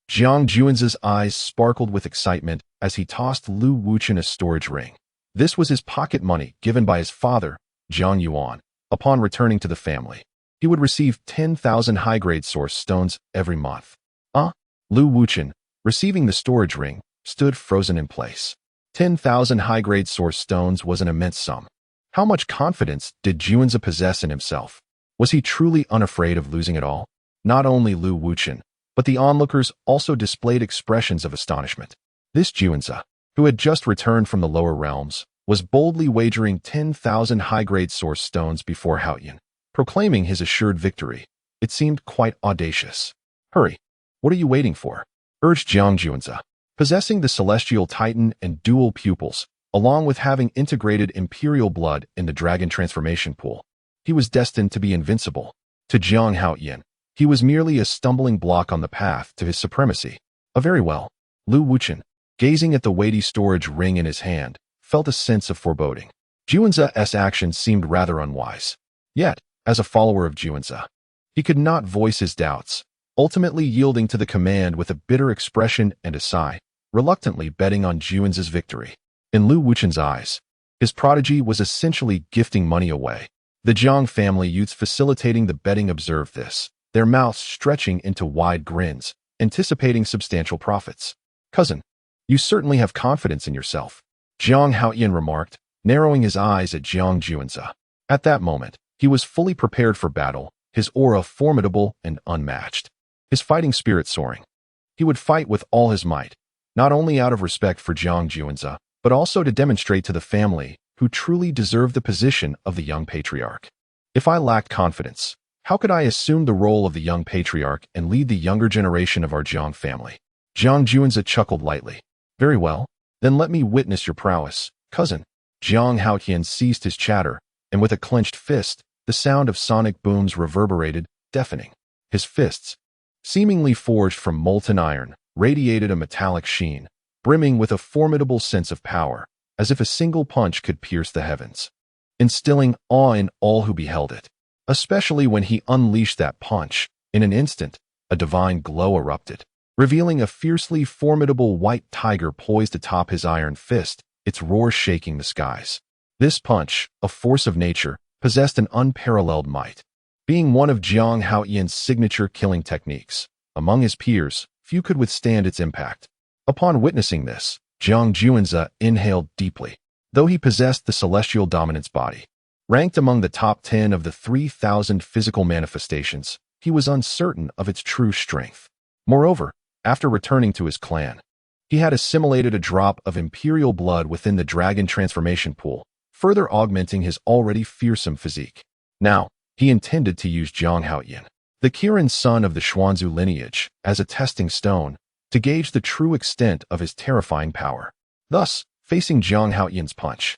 Jiang Juan's eyes sparkled with excitement as he tossed Lu Wuchen a storage ring. This was his pocket money given by his father, Jiang Yuan, upon returning to the family. He would receive 10,000 high-grade source stones every month. Lu Wuchen, receiving the storage ring, stood frozen in place. 10,000 high-grade source stones was an immense sum. How much confidence did Juanza possess in himself? Was he truly unafraid of losing it all? Not only Lu Wuchen, but the onlookers also displayed expressions of astonishment. This Juanza, who had just returned from the lower realms, was boldly wagering 10,000 high-grade source stones before Haoyan, proclaiming his assured victory. It seemed quite audacious. Hurry! What are you waiting for? Urged Jiang Juanza. Possessing the celestial titan and dual pupils, along with having integrated Imperial blood in the dragon transformation pool, he was destined to be invincible. To Jiang Haoyan, he was merely a stumbling block on the path to his supremacy. Very well. Lu Wuchen, gazing at the weighty storage ring in his hand, felt a sense of foreboding. Juanza's actions seemed rather unwise. Yet, as a follower of Juanza, he could not voice his doubts, ultimately yielding to the command with a bitter expression and a sigh, reluctantly betting on Juanza's victory. In Lu Wuchen's eyes, his prodigy was essentially gifting money away. The Jiang family youths facilitating the betting observed this, their mouths stretching into wide grins, anticipating substantial profits. Cousin, you certainly have confidence in yourself, Jiang Haoyan remarked, narrowing his eyes at Jiang Juanza. At that moment, he was fully prepared for battle, his aura formidable and unmatched, his fighting spirit soaring. He would fight with all his might, not only out of respect for Jiang Juanza, but also to demonstrate to the family who truly deserved the position of the young patriarch. If I lacked confidence, how could I assume the role of the young patriarch and lead the younger generation of our Jiang family? Jiang Juanza chuckled lightly. Very well, then let me witness your prowess, cousin. Jiang Haoyan ceased his chatter, and with a clenched fist, the sound of sonic booms reverberated, deafening. His fists, seemingly forged from molten iron, radiated a metallic sheen, brimming with a formidable sense of power, as if a single punch could pierce the heavens, instilling awe in all who beheld it. Especially when he unleashed that punch, in an instant, a divine glow erupted, revealing a fiercely formidable white tiger poised atop his iron fist, its roar shaking the skies. This punch, a force of nature, possessed an unparalleled might. Being one of Jiang Haoyan's signature killing techniques, among his peers, few could withstand its impact. Upon witnessing this, Jiang Juanza inhaled deeply. Though he possessed the celestial dominance body, ranked among the top 10 of the 3,000 physical manifestations, he was uncertain of its true strength. Moreover, after returning to his clan, he had assimilated a drop of Imperial blood within the dragon transformation pool, further augmenting his already fearsome physique. Now, he intended to use Jiang Haoyan, the Kirin son of the Xuanzu lineage, as a testing stone, to gauge the true extent of his terrifying power. Thus, facing Jiang Haoyan's punch,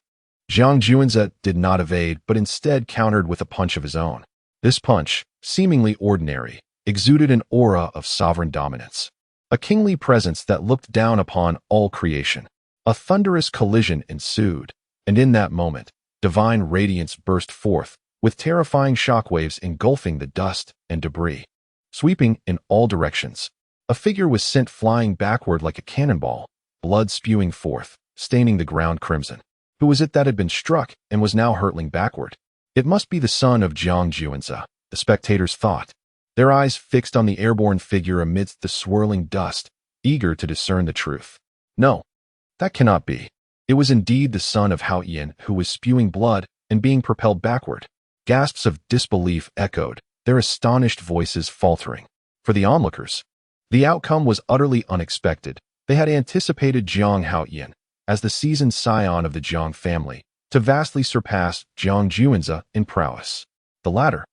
Jiang Juanza did not evade but instead countered with a punch of his own. This punch, seemingly ordinary, exuded an aura of sovereign dominance, a kingly presence that looked down upon all creation. A thunderous collision ensued, and in that moment, divine radiance burst forth, with terrifying shockwaves engulfing the dust and debris. Sweeping in all directions, a figure was sent flying backward like a cannonball, blood spewing forth, staining the ground crimson. Who was it that had been struck and was now hurtling backward? It must be the son of Jiang Juanza, the spectators thought, their eyes fixed on the airborne figure amidst the swirling dust, eager to discern the truth. No, that cannot be. It was indeed the son of Haoyan who was spewing blood and being propelled backward. Gasps of disbelief echoed, their astonished voices faltering. For the onlookers, the outcome was utterly unexpected. They had anticipated Jiang Haoyan, as the seasoned scion of the Jiang family, to vastly surpass Jiang Juanza in prowess. The latter,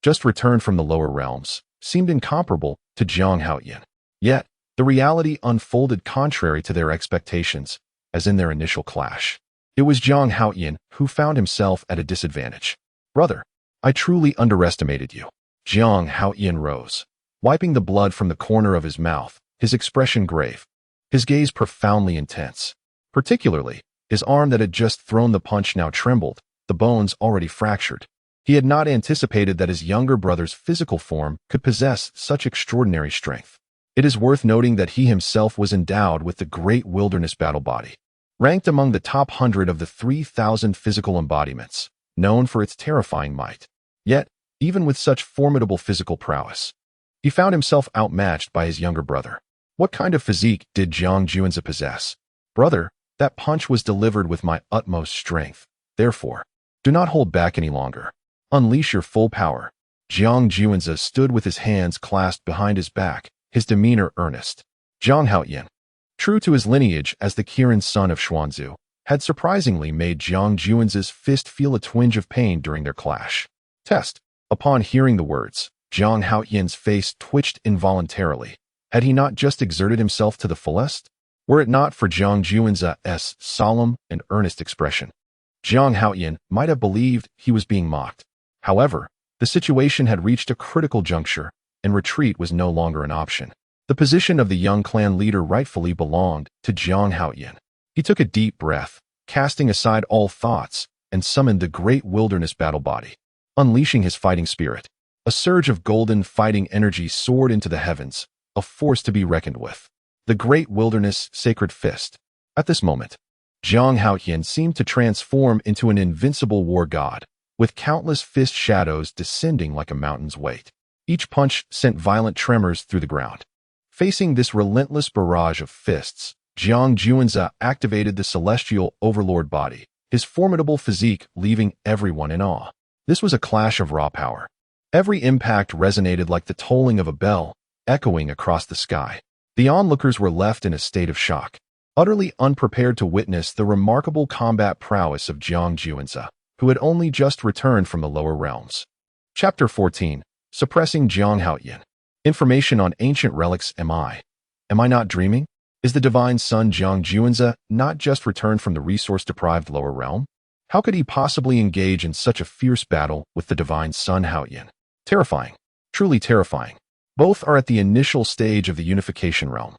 just returned from the lower realms, seemed incomparable to Jiang Haoyan. Yet, the reality unfolded contrary to their expectations, as in their initial clash. It was Jiang Haoyan who found himself at a disadvantage. Brother, I truly underestimated you. Jiang Haoyan rose, wiping the blood from the corner of his mouth, his expression grave, his gaze profoundly intense. Particularly, His arm that had just thrown the punch now trembled, the bones already fractured. He had not anticipated that his younger brother's physical form could possess such extraordinary strength. It is worth noting that he himself was endowed with the great wilderness battle body, ranked among the top 100 of the 3,000 physical embodiments, known for its terrifying might. Yet, even with such formidable physical prowess, he found himself outmatched by his younger brother. What kind of physique did Jiang Juanzi possess? Brother, that punch was delivered with my utmost strength. Therefore, do not hold back any longer. Unleash your full power. Jiang Juanzi stood with his hands clasped behind his back, his demeanor earnest. Jiang Haoyan, true to his lineage as the Kirin son of Xuanzu, had surprisingly made Jiang Juanzi's fist feel a twinge of pain during their clash. Test. Upon hearing the words, Jiang Haoyan's face twitched involuntarily. Had he not just exerted himself to the fullest? Were it not for Jiang Juanzi's solemn and earnest expression, Jiang Haoyan might have believed he was being mocked. However, the situation had reached a critical juncture, and retreat was no longer an option. The position of the young clan leader rightfully belonged to Jiang Haoyan. He took a deep breath, casting aside all thoughts, and summoned the great wilderness battle body. Unleashing his fighting spirit, a surge of golden fighting energy soared into the heavens, a force to be reckoned with. The great wilderness sacred fist. At this moment, Jiang Haoyan seemed to transform into an invincible war god, with countless fist shadows descending like a mountain's weight. Each punch sent violent tremors through the ground. Facing this relentless barrage of fists, Jiang Juanzi activated the celestial overlord body, his formidable physique leaving everyone in awe. This was a clash of raw power. Every impact resonated like the tolling of a bell, echoing across the sky. The onlookers were left in a state of shock, utterly unprepared to witness the remarkable combat prowess of Jiang Juanzi, who had only just returned from the lower realms. Chapter 14. Suppressing Jiang Haoyan. Information on ancient relics. Am I not dreaming? Is the divine son Jiang Juanzi not just returned from the resource-deprived lower realm? How could he possibly engage in such a fierce battle with the divine son Haoyan? Terrifying. Truly terrifying. Both are at the initial stage of the unification realm.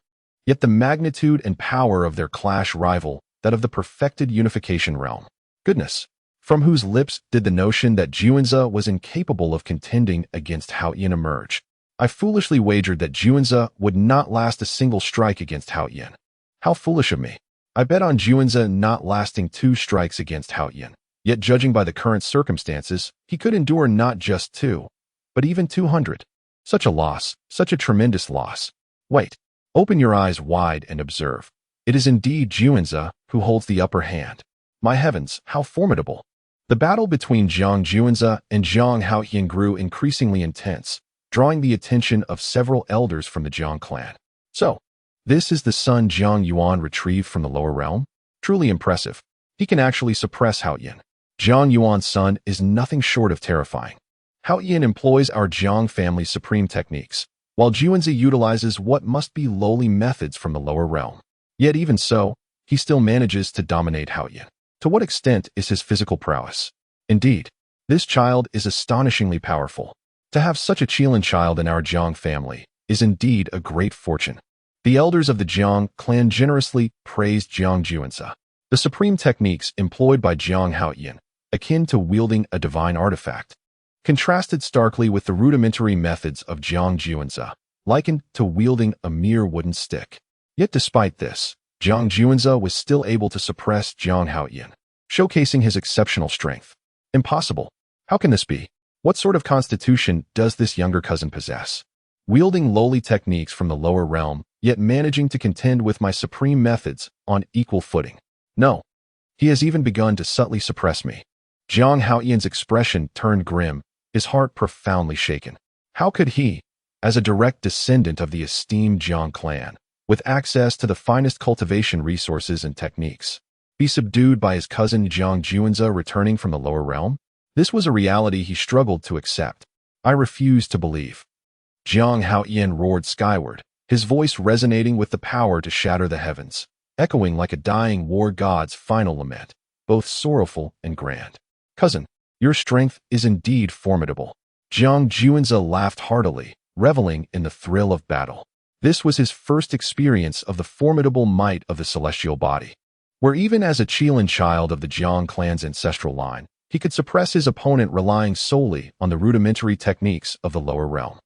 Yet the magnitude and power of their clash rival that of the perfected unification realm. Goodness. From whose lips did the notion that Juanzi was incapable of contending against Haoyan emerge? I foolishly wagered that Juanzi would not last a single strike against Haoyan. How foolish of me. I bet on Juanzi not lasting 2 strikes against Haoyan. Yet judging by the current circumstances, he could endure not just 2, but even 200. Such a loss, such a tremendous loss. Wait. Open your eyes wide and observe. It is indeed Juanzi who holds the upper hand. My heavens, how formidable. The battle between Jiang Juanzi and Jiang Haoyan grew increasingly intense, drawing the attention of several elders from the Jiang clan. So, this is the son Jiang Yuan retrieved from the lower realm? Truly impressive. He can actually suppress Haoyan. Jiang Yuan's son is nothing short of terrifying. Haoyan employs our Jiang family's supreme techniques, while Juanzi utilizes what must be lowly methods from the lower realm. Yet even so, he still manages to dominate Haoyan. To what extent is his physical prowess? Indeed, this child is astonishingly powerful. To have such a Qilin child in our Jiang family is indeed a great fortune. The elders of the Jiang clan generously praised Jiang Juanzi. The supreme techniques employed by Jiang Haoyan, akin to wielding a divine artifact, contrasted starkly with the rudimentary methods of Jiang Juanzi, likened to wielding a mere wooden stick. Yet despite this, Jiang Juanzi was still able to suppress Jiang Haoyan, showcasing his exceptional strength. Impossible. How can this be? What sort of constitution does this younger cousin possess? Wielding lowly techniques from the lower realm, yet managing to contend with my supreme methods on equal footing. No. He has even begun to subtly suppress me. Jiang Haoyan's expression turned grim, his heart profoundly shaken. How could he, as a direct descendant of the esteemed Jiang clan, with access to the finest cultivation resources and techniques, be subdued by his cousin Jiang Juanzi returning from the lower realm? This was a reality he struggled to accept. I refused to believe. Jiang Haoyan roared skyward, his voice resonating with the power to shatter the heavens, echoing like a dying war god's final lament, both sorrowful and grand. Cousin, your strength is indeed formidable. Jiang Juanzi laughed heartily, reveling in the thrill of battle. This was his first experience of the formidable might of the celestial body. where even as a Qilin child of the Jiang clan's ancestral line, he could suppress his opponent relying solely on the rudimentary techniques of the lower realm.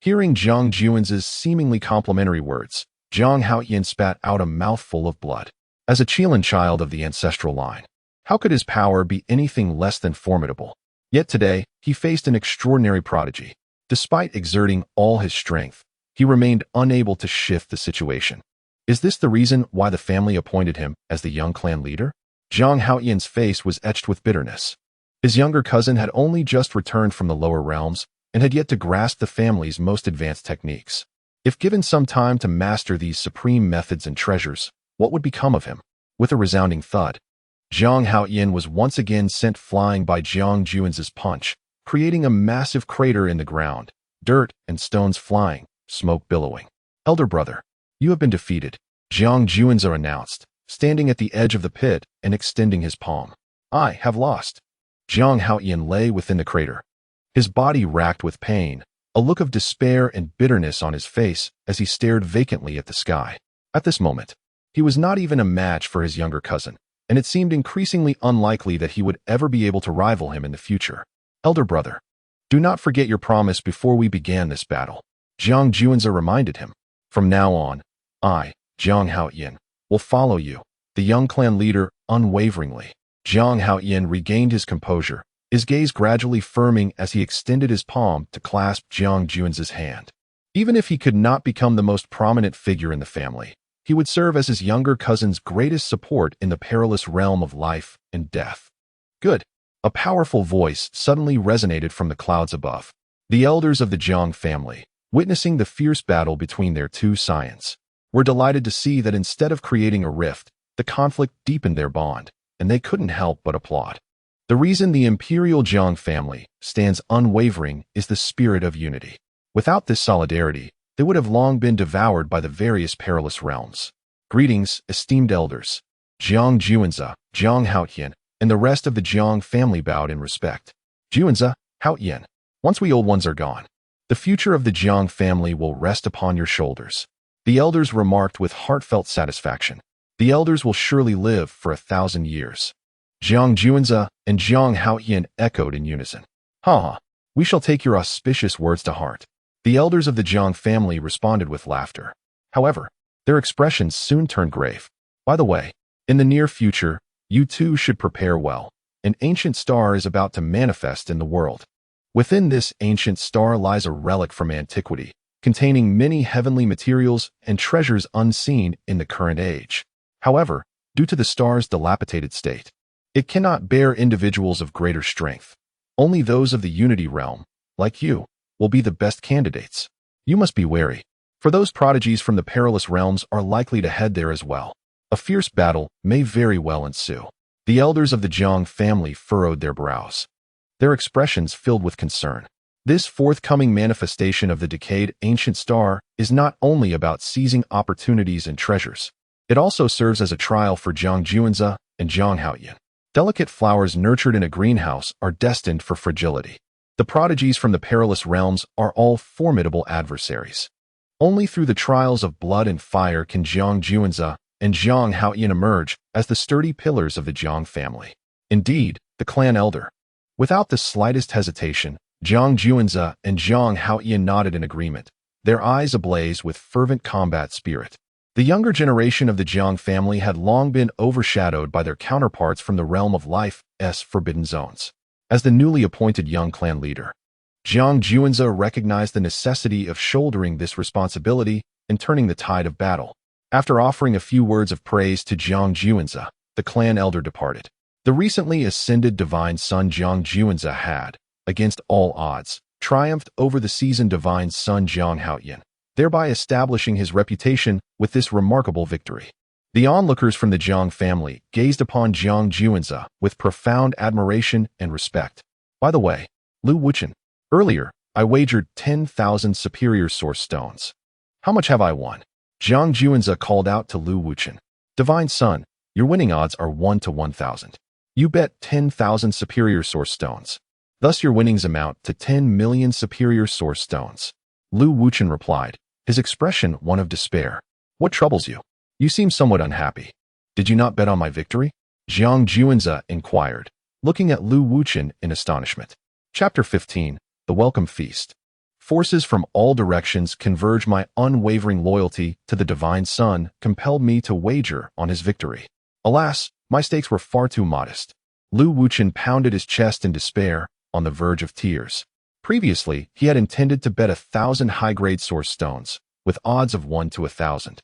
Hearing Zhang Juan's seemingly complimentary words, Zhang Haoyin spat out a mouthful of blood. As a Qilin child of the ancestral line, how could his power be anything less than formidable? Yet today, he faced an extraordinary prodigy. Despite exerting all his strength, he remained unable to shift the situation. Is this the reason why the family appointed him as the young clan leader? Zhang Haoyin's face was etched with bitterness. His younger cousin had only just returned from the lower realms and had yet to grasp the family's most advanced techniques. If given some time to master these supreme methods and treasures, what would become of him? With a resounding thud, Zhang Haoyin was once again sent flying by Zhang Juan's punch, creating a massive crater in the ground, dirt and stones flying, smoke billowing. Elder brother, you have been defeated, Zhang Juanza announced, standing at the edge of the pit and extending his palm. I have lost. Zhang Haoyin lay within the crater, his body racked with pain, a look of despair and bitterness on his face as he stared vacantly at the sky. At this moment, he was not even a match for his younger cousin, and it seemed increasingly unlikely that he would ever be able to rival him in the future. Elder brother, do not forget your promise before we began this battle, Zhang Juanza reminded him. From now on, I, Zhang Haoyin, will follow you, the young clan leader, unwaveringly. Zhang Haoyin regained his composure, his gaze gradually firming as he extended his palm to clasp Zhang Juan's hand. Even if he could not become the most prominent figure in the family, he would serve as his younger cousin's greatest support in the perilous realm of life and death. Good. A powerful voice suddenly resonated from the clouds above. The elders of the Jiang family, witnessing the fierce battle between their two scions, were delighted to see that instead of creating a rift, the conflict deepened their bond, and they couldn't help but applaud. The reason the Imperial Jiang family stands unwavering is the spirit of unity. Without this solidarity, they would have long been devoured by the various perilous realms. Greetings, esteemed elders. Zhang Juanza, Zhang Haoyin, and the rest of the Jiang family bowed in respect. Juanza, Haoyin, once we old ones are gone, the future of the Jiang family will rest upon your shoulders. The elders remarked with heartfelt satisfaction. The elders will surely live for 1,000 years. Zhang Juanza and Zhang Haoyin echoed in unison. Ha! We shall take your auspicious words to heart. The elders of the Jiang family responded with laughter. However, their expressions soon turned grave. By the way, in the near future, you too should prepare well. An ancient star is about to manifest in the world. Within this ancient star lies a relic from antiquity, containing many heavenly materials and treasures unseen in the current age. However, due to the star's dilapidated state, it cannot bear individuals of greater strength. Only those of the Unity realm, like you, will be the best candidates. You must be wary, for those prodigies from the perilous realms are likely to head there as well. A fierce battle may very well ensue. The elders of the Jiang family furrowed their brows, their expressions filled with concern. This forthcoming manifestation of the decayed ancient star is not only about seizing opportunities and treasures. It also serves as a trial for Zhang Juanza and Zhang Haoyin. Delicate flowers nurtured in a greenhouse are destined for fragility. The prodigies from the perilous realms are all formidable adversaries. Only through the trials of blood and fire can Zhang Juanza and Zhang Haoyin emerge as the sturdy pillars of the Jiang family. Indeed, the clan elder. Without the slightest hesitation, Zhang Juanza and Zhang Haoyin nodded in agreement, their eyes ablaze with fervent combat spirit. The younger generation of the Jiang family had long been overshadowed by their counterparts from the realm of life's forbidden zones. As the newly appointed young clan leader, Zhang Juanza recognized the necessity of shouldering this responsibility and turning the tide of battle. After offering a few words of praise to Zhang Juanza, the clan elder departed. The recently ascended divine son Zhang Juanza had, against all odds, triumphed over the seasoned divine son Zhang Haoyin, thereby establishing his reputation with this remarkable victory. The onlookers from the Jiang family gazed upon Zhang Juanza with profound admiration and respect. By the way, Lu Wuchen, earlier, I wagered 10,000 superior source stones. How much have I won? Zhang Juanza called out to Lu Wuchen. Divine son, your winning odds are 1 to 1,000. You bet 10,000 superior source stones. Thus your winnings amount to 10 million superior source stones. Lu Wuchen replied, his expression one of despair. What troubles you? You seem somewhat unhappy. Did you not bet on my victory? Jiang Juanze inquired, looking at Lu Wuchen in astonishment. Chapter 15. The Welcome Feast. Forces from all directions converge. My unwavering loyalty to the Divine Son compelled me to wager on his victory. Alas, my stakes were far too modest. Lu Wuchen pounded his chest in despair, on the verge of tears. Previously, he had intended to bet 1,000 high-grade source stones, with odds of 1 to 1,000,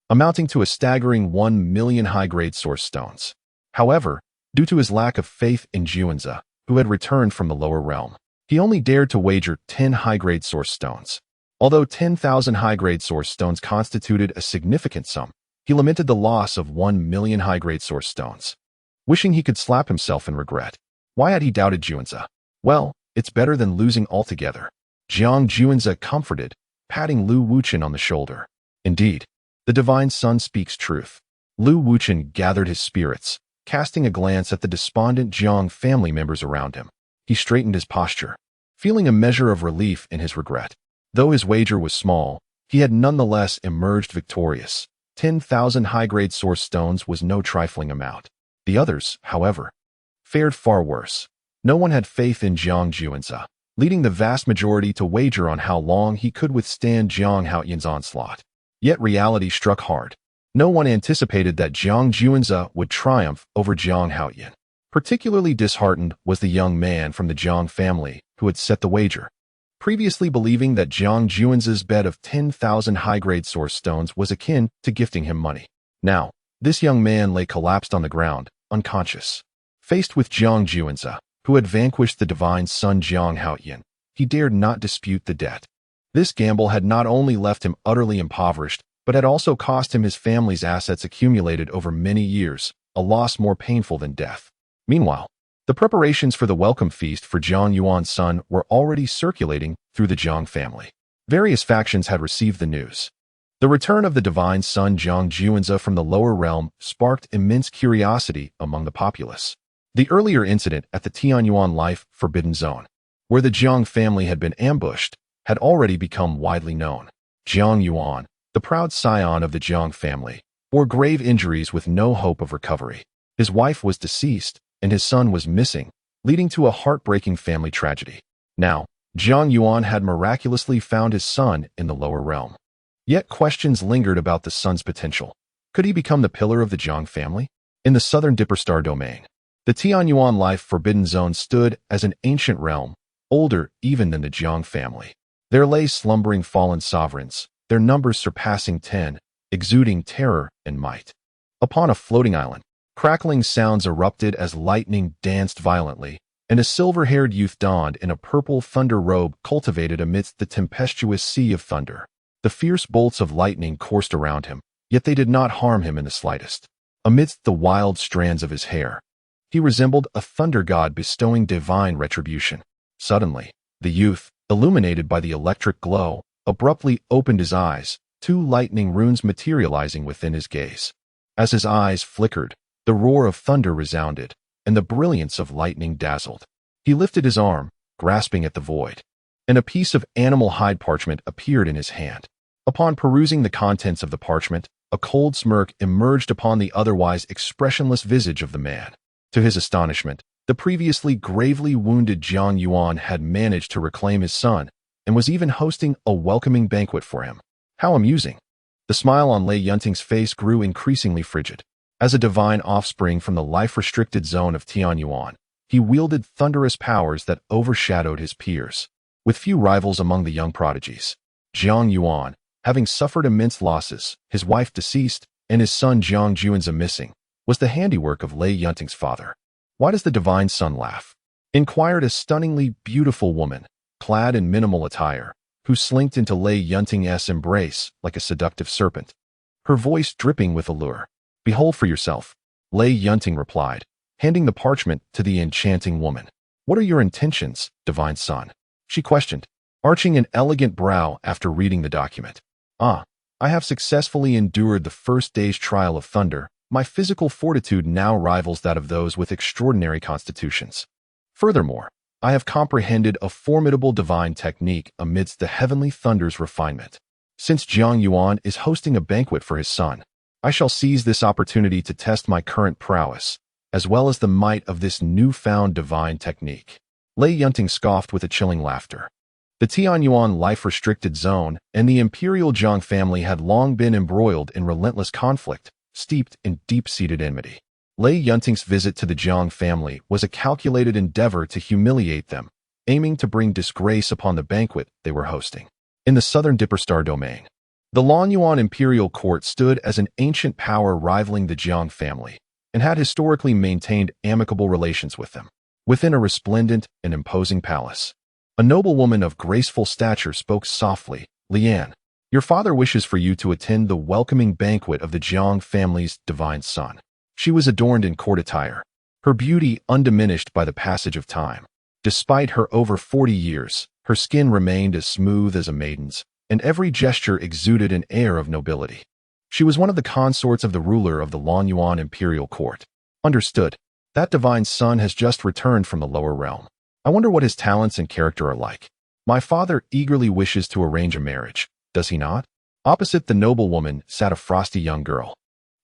amounting to a staggering 1 million high-grade source stones. However, due to his lack of faith in Juanze, who had returned from the lower realm, he only dared to wager 10 high-grade source stones. Although 10,000 high-grade source stones constituted a significant sum, he lamented the loss of 1 million high-grade source stones, wishing he could slap himself in regret. Why had he doubted Juanze? Well, it's better than losing altogether. Jiang Juanze comforted, patting Lu Wuchen on the shoulder. Indeed, the Divine Son speaks truth. Lu Wuchen gathered his spirits, casting a glance at the despondent Jiang family members around him. He straightened his posture, feeling a measure of relief in his regret. Though his wager was small, he had nonetheless emerged victorious. 10,000 high-grade source stones was no trifling amount. The others, however, fared far worse. No one had faith in Jiang Juanze, leading the vast majority to wager on how long he could withstand Jiang Haoyan's onslaught. Yet reality struck hard. No one anticipated that Jiang Juanze would triumph over Jiang Haoyan. Particularly disheartened was the young man from the Jiang family who had set the wager. Previously believing that Jiang Juanze's bet of 10,000 high-grade source stones was akin to gifting him money. Now, this young man lay collapsed on the ground, unconscious. Faced with Jiang Juanze, who had vanquished the Divine Son Jiang Haoyan, he dared not dispute the debt. This gamble had not only left him utterly impoverished, but had also cost him his family's assets accumulated over many years, a loss more painful than death. Meanwhile, the preparations for the welcome feast for Jiang Yuan's son were already circulating through the Jiang family. Various factions had received the news. The return of the Divine Son Jiang Juanze from the lower realm sparked immense curiosity among the populace. The earlier incident at the Tianyuan Life Forbidden Zone, where the Jiang family had been ambushed, had already become widely known. Jiang Yuan, the proud scion of the Jiang family, bore grave injuries with no hope of recovery. His wife was deceased, and his son was missing, leading to a heartbreaking family tragedy. Now, Jiang Yuan had miraculously found his son in the lower realm. Yet questions lingered about the son's potential. Could he become the pillar of the Jiang family? In the southern Dipperstar domain, the Tianyuan Life Forbidden Zone stood as an ancient realm, older even than the Jiang family. There lay slumbering fallen sovereigns, their numbers surpassing 10, exuding terror and might. Upon a floating island, crackling sounds erupted as lightning danced violently, and a silver-haired youth donned in a purple thunder robe cultivated amidst the tempestuous sea of thunder. The fierce bolts of lightning coursed around him, yet they did not harm him in the slightest. Amidst the wild strands of his hair, he resembled a thunder god bestowing divine retribution. Suddenly, the youth, illuminated by the electric glow, abruptly opened his eyes, 2 lightning runes materializing within his gaze. As his eyes flickered, the roar of thunder resounded, and the brilliance of lightning dazzled. He lifted his arm, grasping at the void, and a piece of animal hide parchment appeared in his hand. Upon perusing the contents of the parchment, a cold smirk emerged upon the otherwise expressionless visage of the man. To his astonishment, the previously gravely wounded Jiang Yuan had managed to reclaim his son, and was even hosting a welcoming banquet for him. How amusing! The smile on Lei Yunting's face grew increasingly frigid. As a divine offspring from the life-restricted zone of Tianyuan, he wielded thunderous powers that overshadowed his peers. With few rivals among the young prodigies, Jiang Yuan, having suffered immense losses, his wife deceased, and his son Jiang Juanze missing, was the handiwork of Lei Yunting's father. Why does the Divine Son laugh? Inquired a stunningly beautiful woman, clad in minimal attire, who slinked into Lei Yunting's embrace like a seductive serpent, her voice dripping with allure. Behold for yourself, Lei Yunting replied, handing the parchment to the enchanting woman. What are your intentions, Divine Son? She questioned, arching an elegant brow after reading the document. I have successfully endured the first day's trial of thunder. My physical fortitude now rivals that of those with extraordinary constitutions. Furthermore, I have comprehended a formidable divine technique amidst the heavenly thunder's refinement. Since Jiang Yuan is hosting a banquet for his son, I shall seize this opportunity to test my current prowess, as well as the might of this newfound divine technique. Lei Yunting scoffed with a chilling laughter. The Tianyuan life-restricted zone and the Imperial Zhang family had long been embroiled in relentless conflict, steeped in deep-seated enmity. Lei Yunting's visit to the Zhang family was a calculated endeavor to humiliate them, aiming to bring disgrace upon the banquet they were hosting. In the southern Dipperstar domain, the Lanyuan imperial court stood as an ancient power rivaling the Zhang family, and had historically maintained amicable relations with them. Within a resplendent and imposing palace, a noblewoman of graceful stature spoke softly. Lian, your father wishes for you to attend the welcoming banquet of the Zhang family's divine son. She was adorned in court attire, her beauty undiminished by the passage of time. Despite her over 40 years, her skin remained as smooth as a maiden's, and every gesture exuded an air of nobility. She was one of the consorts of the ruler of the Lanyuan imperial court. Understood. That divine son has just returned from the lower realm. I wonder what his talents and character are like. My father eagerly wishes to arrange a marriage, does he not? Opposite the noblewoman sat a frosty young girl,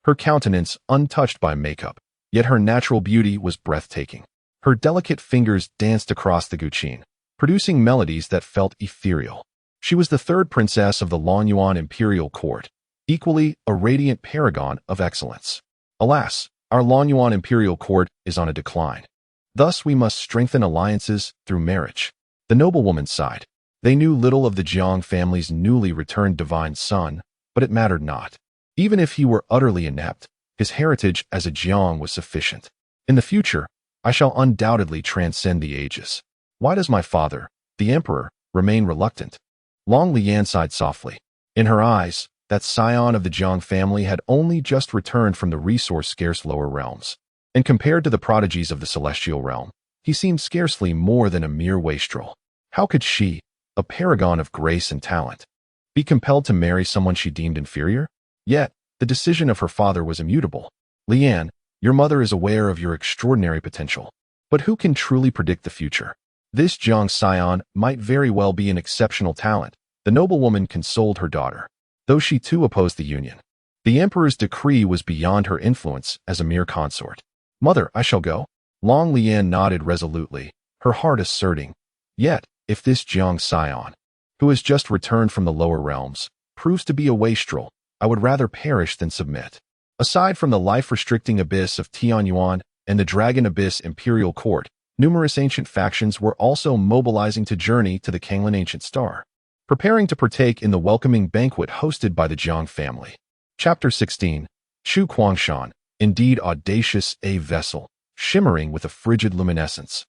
her countenance untouched by makeup, yet her natural beauty was breathtaking. Her delicate fingers danced across the guqin, producing melodies that felt ethereal. She was the third princess of the Lanyuan imperial court, equally a radiant paragon of excellence. Alas, our Lanyuan imperial court is on a decline. Thus we must strengthen alliances through marriage. The noblewoman sighed. They knew little of the Zhang family's newly returned divine son, but it mattered not. Even if he were utterly inept, his heritage as a Zhang was sufficient. In the future, I shall undoubtedly transcend the ages. Why does my father, the emperor, remain reluctant? Long Lian sighed softly. In her eyes, that scion of the Zhang family had only just returned from the resource-scarce lower realms, and compared to the prodigies of the celestial realm, he seemed scarcely more than a mere wastrel. How could she, a paragon of grace and talent, be compelled to marry someone she deemed inferior? Yet, the decision of her father was immutable. Lian, your mother is aware of your extraordinary potential, but who can truly predict the future? This Zhang scion might very well be an exceptional talent. The noblewoman consoled her daughter, though she too opposed the union. The emperor's decree was beyond her influence as a mere consort. Mother, I shall go. Long Lian nodded resolutely, her heart asserting, yet, if this Zhang scion, who has just returned from the lower realms, proves to be a wastrel, I would rather perish than submit. Aside from the life-restricting abyss of Tianyuan and the Dragon Abyss Imperial Court, numerous ancient factions were also mobilizing to journey to the Kanglan Ancient Star, preparing to partake in the welcoming banquet hosted by the Zhang family. Chapter 16. Chu Kuangshan, indeed audacious, a vessel, shimmering with a frigid luminescence.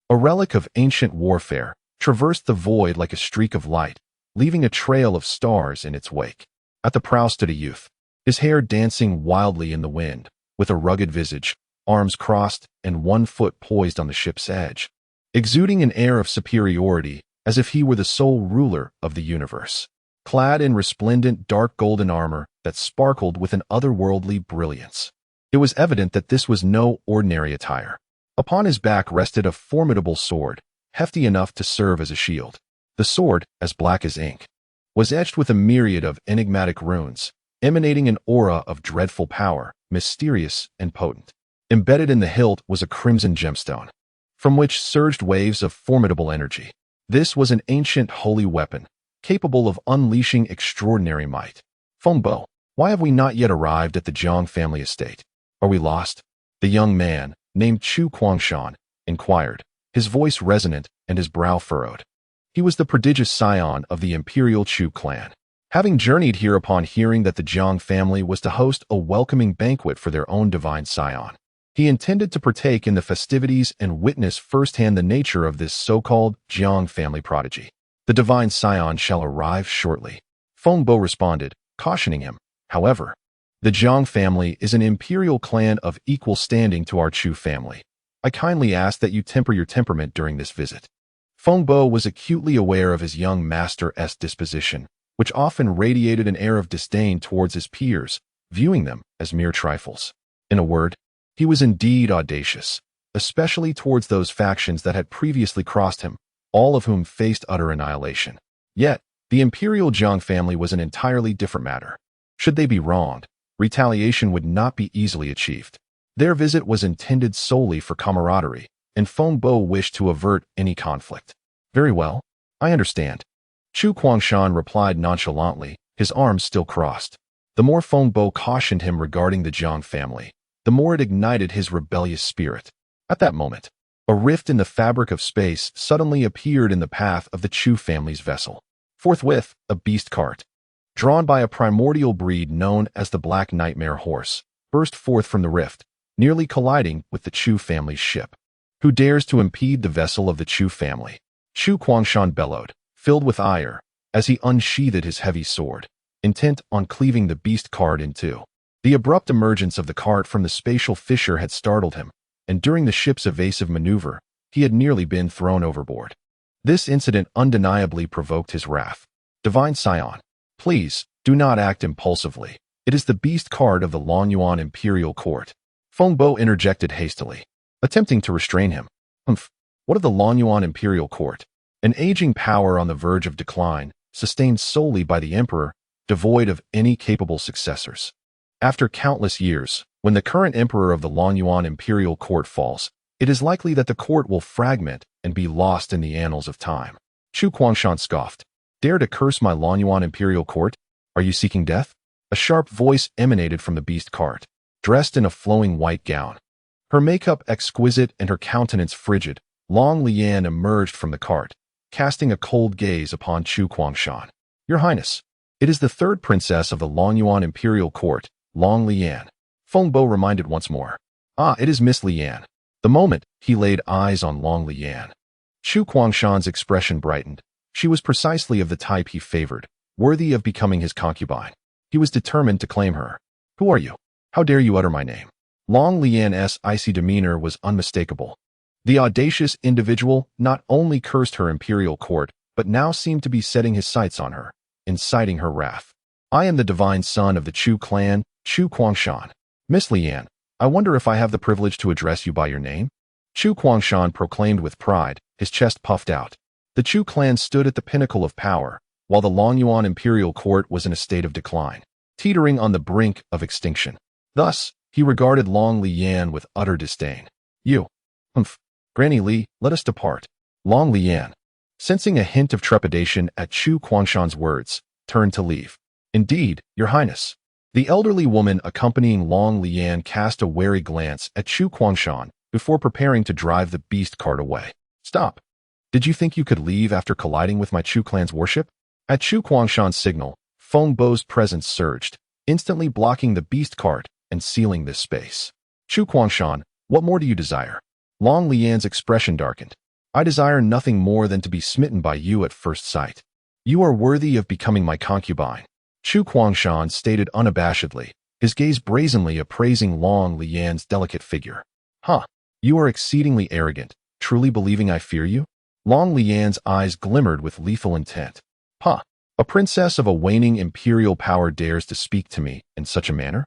A relic of ancient warfare, traversed the void like a streak of light, leaving a trail of stars in its wake. At the prow stood a youth, his hair dancing wildly in the wind, with a rugged visage, arms crossed, and one foot poised on the ship's edge, exuding an air of superiority as if he were the sole ruler of the universe. Clad in resplendent dark golden armor that sparkled with an otherworldly brilliance, it was evident that this was no ordinary attire. Upon his back rested a formidable sword, hefty enough to serve as a shield. The sword, as black as ink, was etched with a myriad of enigmatic runes, emanating an aura of dreadful power, mysterious and potent. Embedded in the hilt was a crimson gemstone, from which surged waves of formidable energy. This was an ancient holy weapon, capable of unleashing extraordinary might. Fengbo, why have we not yet arrived at the Zhang family estate? Are we lost? The young man, named Chu Kuangshan, inquired, his voice resonant and his brow furrowed. He was the prodigious scion of the Imperial Chu clan, having journeyed here upon hearing that the Zhang family was to host a welcoming banquet for their own divine scion. He intended to partake in the festivities and witness firsthand the nature of this so-called Zhang family prodigy. The divine scion shall arrive shortly. Fengbo responded, cautioning him. However, the Zhang family is an imperial clan of equal standing to our Chu family. I kindly ask that you temper your temperament during this visit. Fengbo was acutely aware of his young master's disposition, which often radiated an air of disdain towards his peers, viewing them as mere trifles. In a word, he was indeed audacious, especially towards those factions that had previously crossed him, all of whom faced utter annihilation. Yet, the Imperial Zhang family was an entirely different matter. Should they be wronged, retaliation would not be easily achieved. Their visit was intended solely for camaraderie, and Feng Bo wished to avert any conflict. Very well, I understand. Chu Guangshan replied nonchalantly, his arms still crossed. The more Feng Bo cautioned him regarding the Jiang family, the more it ignited his rebellious spirit. At that moment, a rift in the fabric of space suddenly appeared in the path of the Chu family's vessel. Forthwith, a beast cart, drawn by a primordial breed known as the Black Nightmare Horse, burst forth from the rift, nearly colliding with the Chu family's ship. Who dares to impede the vessel of the Chu family? Chu Guangshan bellowed, filled with ire, as he unsheathed his heavy sword, intent on cleaving the beast cart in two. The abrupt emergence of the cart from the spatial fissure had startled him, and during the ship's evasive maneuver, he had nearly been thrown overboard. This incident undeniably provoked his wrath. Divine Scion, please, do not act impulsively. It is the beast cart of the Longyuan Imperial Court. Feng Bo interjected hastily, attempting to restrain him. What of the Longyuan Imperial Court? An aging power on the verge of decline, sustained solely by the emperor, devoid of any capable successors. After countless years, when the current emperor of the Longyuan Imperial Court falls, it is likely that the court will fragment and be lost in the annals of time. Chu Guangshan scoffed. Dare to curse my Longyuan Imperial Court? Are you seeking death? A sharp voice emanated from the beast cart, dressed in a flowing white gown. Her makeup exquisite and her countenance frigid, Long Lian emerged from the cart, casting a cold gaze upon Chu Guangshan. Your Highness, it is the third princess of the Longyuan Imperial Court, Long Lian. Feng Bo reminded once more. Ah, it is Miss Lian. The moment he laid eyes on Long Lian, Chu Guangshan's expression brightened. She was precisely of the type he favored, worthy of becoming his concubine. He was determined to claim her. Who are you? How dare you utter my name? Long Lian's icy demeanor was unmistakable. The audacious individual not only cursed her imperial court, but now seemed to be setting his sights on her, inciting her wrath. I am the divine son of the Chu clan, Chu Guangshan. Miss Lian, I wonder if I have the privilege to address you by your name? Chu Guangshan proclaimed with pride, his chest puffed out. The Chu clan stood at the pinnacle of power, while the Longyuan Imperial Court was in a state of decline, teetering on the brink of extinction. Thus, he regarded Long Lian with utter disdain. You. Granny Li, let us depart. Long Lian, sensing a hint of trepidation at Chu Guangshan's words, turned to leave. Indeed, Your Highness. The elderly woman accompanying Long Lian cast a wary glance at Chu Guangshan before preparing to drive the beast cart away. Stop. Did you think you could leave after colliding with my Chu clan's warship? At Chu Guangshan's signal, Feng Bo's presence surged, instantly blocking the beast cart and sealing this space. Chu Guangshan, what more do you desire? Long Lian's expression darkened. I desire nothing more than to be smitten by you at first sight. You are worthy of becoming my concubine. Chu Guangshan stated unabashedly, his gaze brazenly appraising Long Lian's delicate figure. You are exceedingly arrogant, truly believing I fear you? Long Lian's eyes glimmered with lethal intent. A princess of a waning imperial power dares to speak to me in such a manner?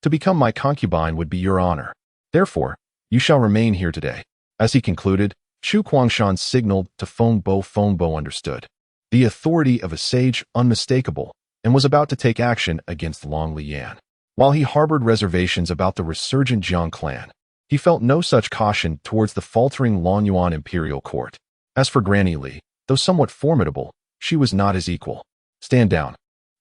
To become my concubine would be your honor. Therefore, you shall remain here today. As he concluded, Chu Guangshan signaled to Feng Bo. Feng Bo understood. The authority of a sage unmistakable, and was about to take action against Long Lian. While he harbored reservations about the resurgent Jiang clan, he felt no such caution towards the faltering Longyuan Imperial Court. As for Granny Li, though somewhat formidable, she was not his equal. Stand down.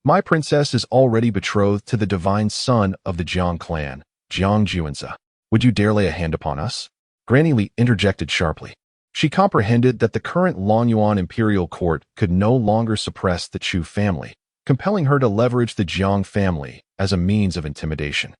My princess is already betrothed to the divine son of the Jiang clan, Jiang Juanza. Would you dare lay a hand upon us? Granny Li interjected sharply. She comprehended that the current Longyuan Imperial Court could no longer suppress the Chu family, compelling her to leverage the Jiang family as a means of intimidation.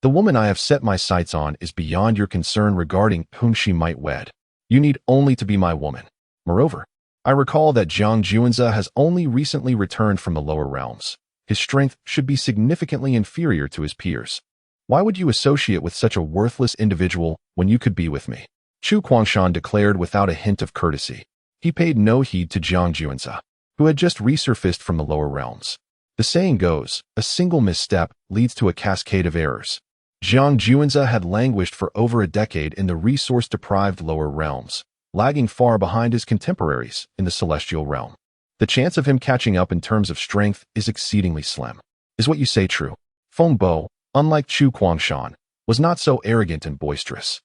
The woman I have set my sights on is beyond your concern regarding whom she might wed. You need only to be my woman. Moreover, I recall that Jiang Juanza has only recently returned from the lower realms. His strength should be significantly inferior to his peers. Why would you associate with such a worthless individual when you could be with me? Chu Guangshan declared without a hint of courtesy. He paid no heed to Jiang Juanza, who had just resurfaced from the lower realms. The saying goes, a single misstep leads to a cascade of errors. Jiang Juanza had languished for over a decade in the resource-deprived lower realms, lagging far behind his contemporaries in the celestial realm. The chance of him catching up in terms of strength is exceedingly slim. Is what you say true? Feng Bo, unlike Chu Guangshan, was not so arrogant and boisterous.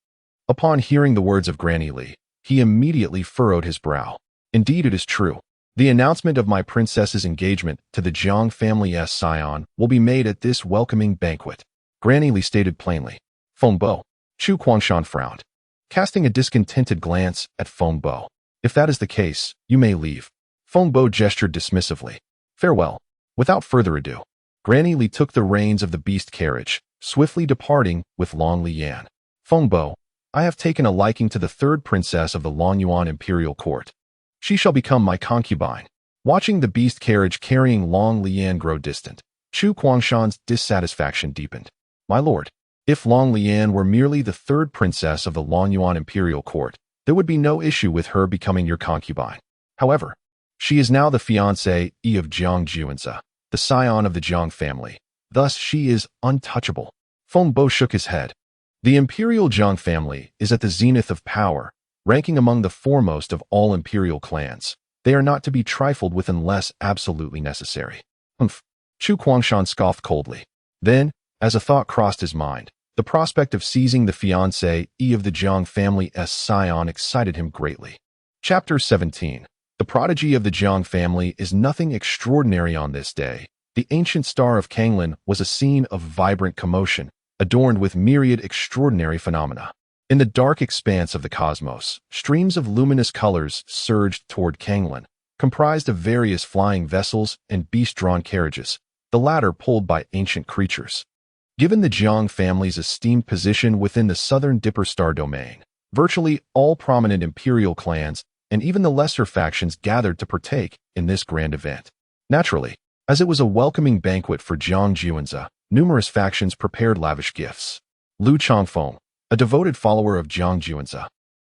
Upon hearing the words of Granny Li, he immediately furrowed his brow. Indeed, it is true. The announcement of my princess's engagement to the Jiang family's scion will be made at this welcoming banquet, Granny Li stated plainly. Feng Bo. Chu Guangshan frowned, casting a discontented glance at Feng Bo. If that is the case, you may leave. Feng Bo gestured dismissively. Farewell. Without further ado, Granny Li took the reins of the beast carriage, swiftly departing with Long Lian. Feng Bo, I have taken a liking to the third princess of the Longyuan Imperial Court. She shall become my concubine. Watching the beast carriage carrying Long Lian grow distant, Chu Guangshan's dissatisfaction deepened. My lord, if Long Lian were merely the third princess of the Longyuan Imperial Court, there would be no issue with her becoming your concubine. However, she is now the fiancée of Jiang Juanza, the scion of the Jiang family. Thus, she is untouchable. Feng Bo shook his head. The Imperial Jiang family is at the zenith of power, ranking among the foremost of all imperial clans. They are not to be trifled with unless absolutely necessary. Humph. Chu Guangshan scoffed coldly. Then, as a thought crossed his mind, the prospect of seizing the fiancée of the Jiang family's scion excited him greatly. Chapter 17. The prodigy of the Jiang family is nothing extraordinary on this day. The ancient star of Kanglin was a scene of vibrant commotion, adorned with myriad extraordinary phenomena. In the dark expanse of the cosmos, streams of luminous colors surged toward Kanglin, comprised of various flying vessels and beast-drawn carriages, the latter pulled by ancient creatures. Given the Jiang family's esteemed position within the southern Dipper Star domain, virtually all prominent imperial clans and even the lesser factions gathered to partake in this grand event. Naturally, as it was a welcoming banquet for Jiang Juanza, numerous factions prepared lavish gifts. Lu Changfeng, a devoted follower of Jiang Juanza,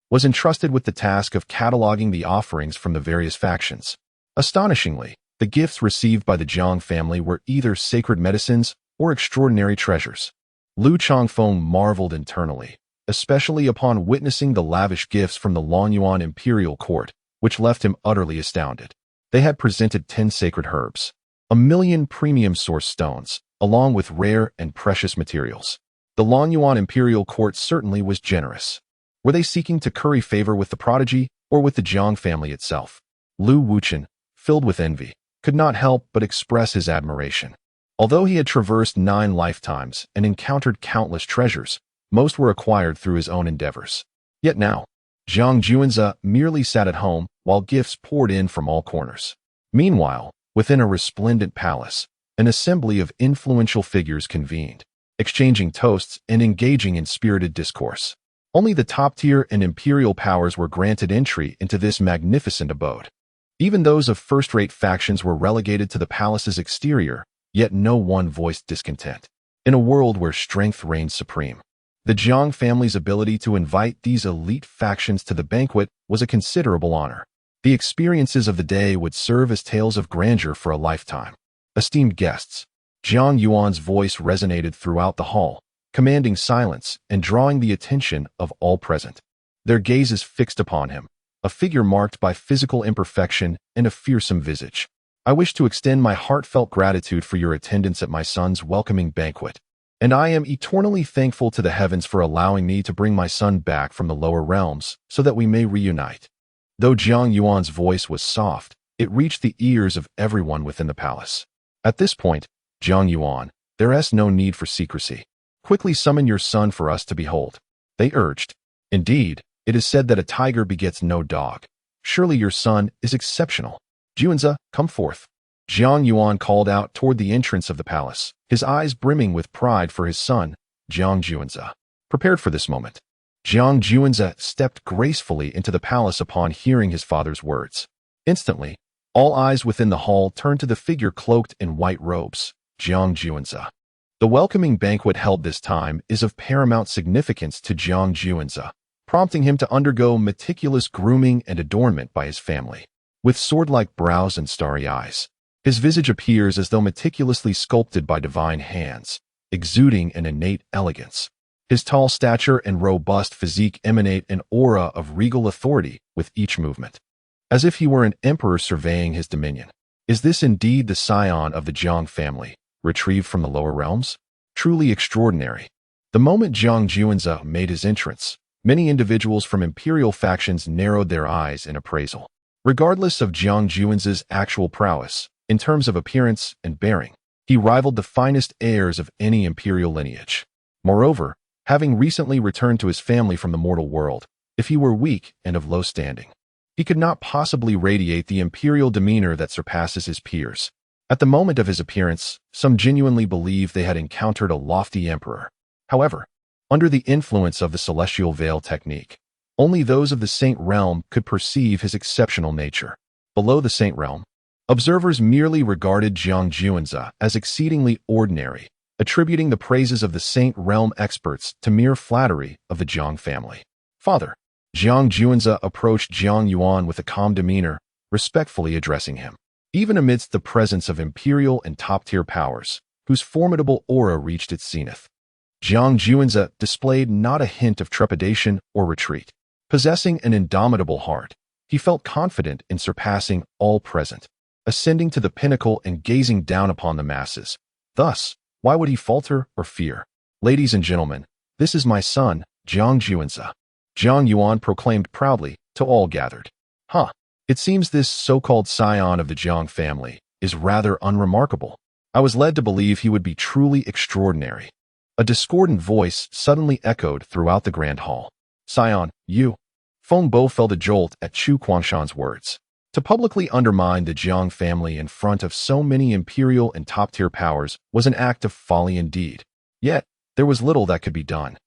was entrusted with the task of cataloging the offerings from the various factions. Astonishingly, the gifts received by the Jiang family were either sacred medicines or extraordinary treasures. Lu Changfeng marveled internally, especially upon witnessing the lavish gifts from the Longyuan Imperial Court, which left him utterly astounded. They had presented 10 sacred herbs, 1,000,000 premium source stones, along with rare and precious materials. The Longyuan Imperial Court certainly was generous. Were they seeking to curry favor with the prodigy or with the Jiang family itself? Lu Wuchen, filled with envy, could not help but express his admiration. Although he had traversed 9 lifetimes and encountered countless treasures, most were acquired through his own endeavors. Yet now, Jiang Juanza merely sat at home while gifts poured in from all corners. Meanwhile, within a resplendent palace, an assembly of influential figures convened, exchanging toasts and engaging in spirited discourse. Only the top-tier and imperial powers were granted entry into this magnificent abode. Even those of first-rate factions were relegated to the palace's exterior, yet no one voiced discontent. In a world where strength reigned supreme, the Jiang family's ability to invite these elite factions to the banquet was a considerable honor. The experiences of the day would serve as tales of grandeur for a lifetime. Esteemed guests, Jiang Yuan's voice resonated throughout the hall, commanding silence and drawing the attention of all present. Their gazes fixed upon him, a figure marked by physical imperfection and a fearsome visage. I wish to extend my heartfelt gratitude for your attendance at my son's welcoming banquet, and I am eternally thankful to the heavens for allowing me to bring my son back from the lower realms so that we may reunite. Though Jiang Yuan's voice was soft, it reached the ears of everyone within the palace. At this point, Jiang Yuan, there is no need for secrecy. Quickly summon your son for us to behold, they urged. Indeed, it is said that a tiger begets no dog. Surely your son is exceptional. Juanza, come forth. Jiang Yuan called out toward the entrance of the palace, his eyes brimming with pride for his son, Jiang Juanza. Prepared for this moment, Jiang Juanza stepped gracefully into the palace upon hearing his father's words. Instantly, all eyes within the hall turned to the figure cloaked in white robes, Jiang Juanza. The welcoming banquet held this time is of paramount significance to Jiang Juanza, prompting him to undergo meticulous grooming and adornment by his family. With sword-like brows and starry eyes, his visage appears as though meticulously sculpted by divine hands, exuding an innate elegance. His tall stature and robust physique emanate an aura of regal authority with each movement, as if he were an emperor surveying his dominion. Is this indeed the scion of the Jiang family, retrieved from the lower realms? truly extraordinary. The moment Jiang Juanze made his entrance, many individuals from Imperial factions narrowed their eyes in appraisal. Regardless of Jiang Juanze's actual prowess, in terms of appearance and bearing, he rivaled the finest heirs of any Imperial lineage. Moreover, having recently returned to his family from the mortal world, if he were weak and of low standing, he could not possibly radiate the Imperial demeanor that surpasses his peers. At the moment of his appearance, some genuinely believed they had encountered a lofty emperor. However, under the influence of the celestial veil technique, only those of the Saint Realm could perceive his exceptional nature. Below the Saint Realm, observers merely regarded Jiang Juanze as exceedingly ordinary, attributing the praises of the Saint Realm experts to mere flattery of the Jiang family. Father, Jiang Juanze approached Jiang Yuan with a calm demeanor, respectfully addressing him. Even amidst the presence of Imperial and top-tier powers, whose formidable aura reached its zenith, Jiang Juanze displayed not a hint of trepidation or retreat. Possessing an indomitable heart, he felt confident in surpassing all present, ascending to the pinnacle and gazing down upon the masses. Thus, why would he falter or fear? Ladies and gentlemen, this is my son, Jiang Juanze. Jiang Yuan proclaimed proudly to all gathered. It seems this so-called scion of the Jiang family is rather unremarkable. I was led to believe he would be truly extraordinary. A discordant voice suddenly echoed throughout the grand hall. Scion, you. Feng Bo felt a jolt at Chu Guangshan's words. To publicly undermine the Jiang family in front of so many Imperial and top-tier powers was an act of folly indeed. Yet, there was little that could be done.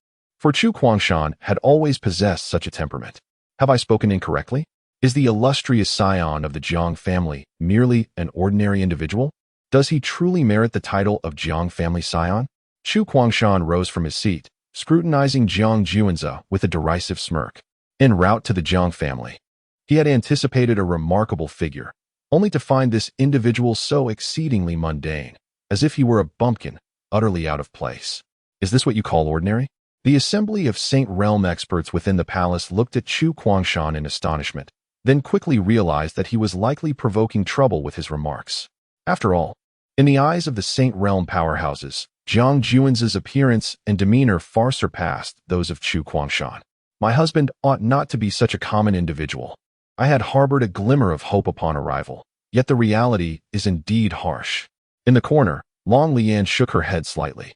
For Chu Guangshan had always possessed such a temperament. Have I spoken incorrectly? Is the illustrious scion of the Jiang family merely an ordinary individual? Does he truly merit the title of Jiang family scion? Chu Guangshan rose from his seat, scrutinizing Jiang Juanze with a derisive smirk. En route to the Jiang family, he had anticipated a remarkable figure, only to find this individual so exceedingly mundane, as if he were a bumpkin, utterly out of place. Is this what you call ordinary? The assembly of Saint Realm experts within the palace looked at Chu Guangshan in astonishment, then quickly realized that he was likely provoking trouble with his remarks. After all, in the eyes of the Saint Realm powerhouses, Jiang Juanze's appearance and demeanor far surpassed those of Chu Guangshan. My husband ought not to be such a common individual. I had harbored a glimmer of hope upon arrival, yet the reality is indeed harsh. In the corner, Long Lian shook her head slightly,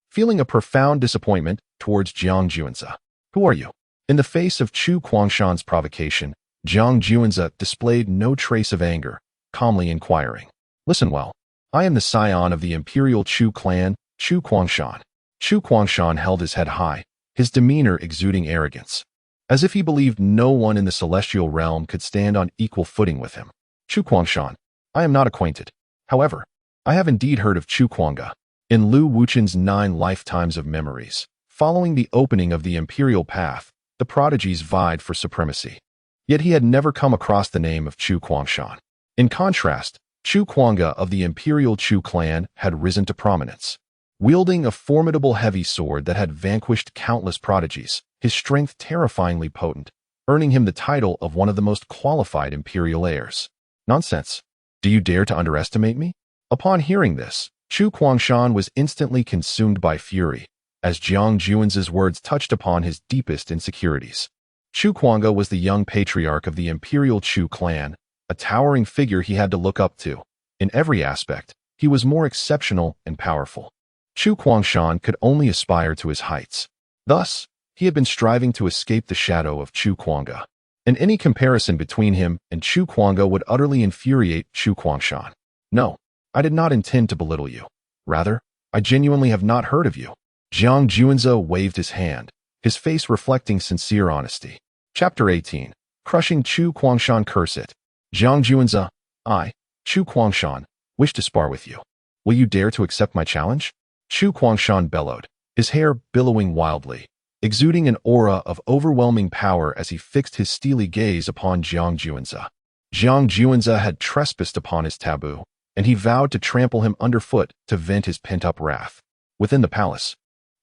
feeling a profound disappointment towards Jiang Juanze. Who are you? In the face of Chu Guangshan's provocation, Jiang Juanze displayed no trace of anger, calmly inquiring. Listen well. I am the scion of the Imperial Chu clan, Chu Guangshan. Chu Guangshan held his head high, his demeanor exuding arrogance, as if he believed no one in the celestial realm could stand on equal footing with him. Chu Guangshan, I am not acquainted. However, I have indeed heard of Chu Guangge. In Lu Wuchen's 9 lifetimes of memories, following the opening of the Imperial path, the prodigies vied for supremacy. Yet he had never come across the name of Chu Guangshan. In contrast, Chu Guangge of the Imperial Chu clan had risen to prominence. Wielding a formidable heavy sword that had vanquished countless prodigies, his strength terrifyingly potent, earning him the title of one of the most qualified Imperial heirs. Nonsense. Do you dare to underestimate me? Upon hearing this, Chu Guangshan was instantly consumed by fury, as Jiang Juanze's words touched upon his deepest insecurities. Chu Guangge was the young patriarch of the Imperial Chu clan, a towering figure he had to look up to. In every aspect, he was more exceptional and powerful. Chu Guangshan could only aspire to his heights. Thus, he had been striving to escape the shadow of Chu Guangge, and any comparison between him and Chu Guangge would utterly infuriate Chu Guangshan. No, I did not intend to belittle you. Rather, I genuinely have not heard of you. Jiang Juanze waved his hand, his face reflecting sincere honesty. Chapter 18. Crushing Chu Guangshan. Curse it. Jiang Juanze, I, Chu Guangshan, wish to spar with you. Will you dare to accept my challenge? Chu Guangshan bellowed, his hair billowing wildly, exuding an aura of overwhelming power as he fixed his steely gaze upon Jiang Juanze. Jiang Juanze had trespassed upon his taboo, and he vowed to trample him underfoot to vent his pent-up wrath. Within the palace,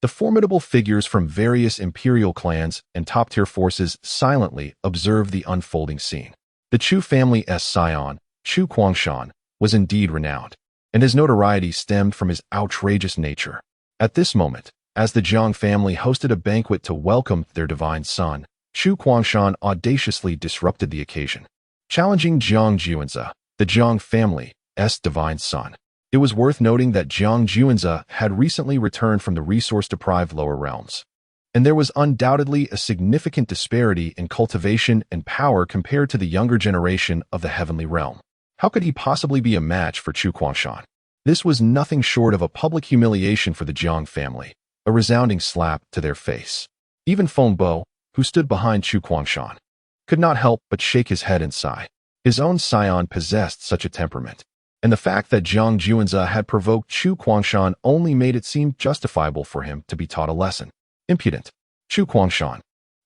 the formidable figures from various Imperial clans and top-tier forces silently observed the unfolding scene. The Chu family's scion, Chu Guangshan, was indeed renowned, and his notoriety stemmed from his outrageous nature. At this moment, as the Jiang family hosted a banquet to welcome their divine son, Chu Guangshan audaciously disrupted the occasion, challenging Jiang Juanzi, the Jiang family's divine son. It was worth noting that Jiang Juanzi had recently returned from the resource-deprived lower realms, and there was undoubtedly a significant disparity in cultivation and power compared to the younger generation of the heavenly realm. How could he possibly be a match for Chu Guangshan? This was nothing short of a public humiliation for the Jiang family, a resounding slap to their face. Even Feng Bo, who stood behind Chu Guangshan, could not help but shake his head and sigh. His own scion possessed such a temperament, and the fact that Jiang Juanzi had provoked Chu Guangshan only made it seem justifiable for him to be taught a lesson. Impudent. Chu Guangshan,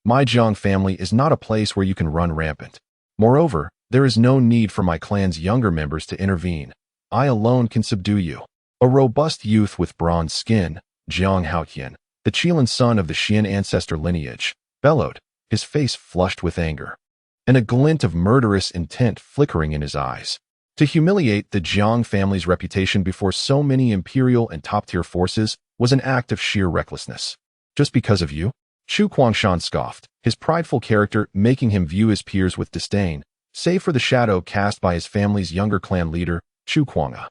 my Jiang family is not a place where you can run rampant. Moreover, there is no need for my clan's younger members to intervene. I alone can subdue you. A robust youth with bronze skin, Jiang Haotian, the Qilin son of the Xian ancestor lineage, bellowed, his face flushed with anger, and a glint of murderous intent flickering in his eyes. To humiliate the Jiang family's reputation before so many imperial and top-tier forces was an act of sheer recklessness. Just because of you? Chu Guangshan scoffed, his prideful character making him view his peers with disdain, save for the shadow cast by his family's younger clan leader, Chu Guangzi.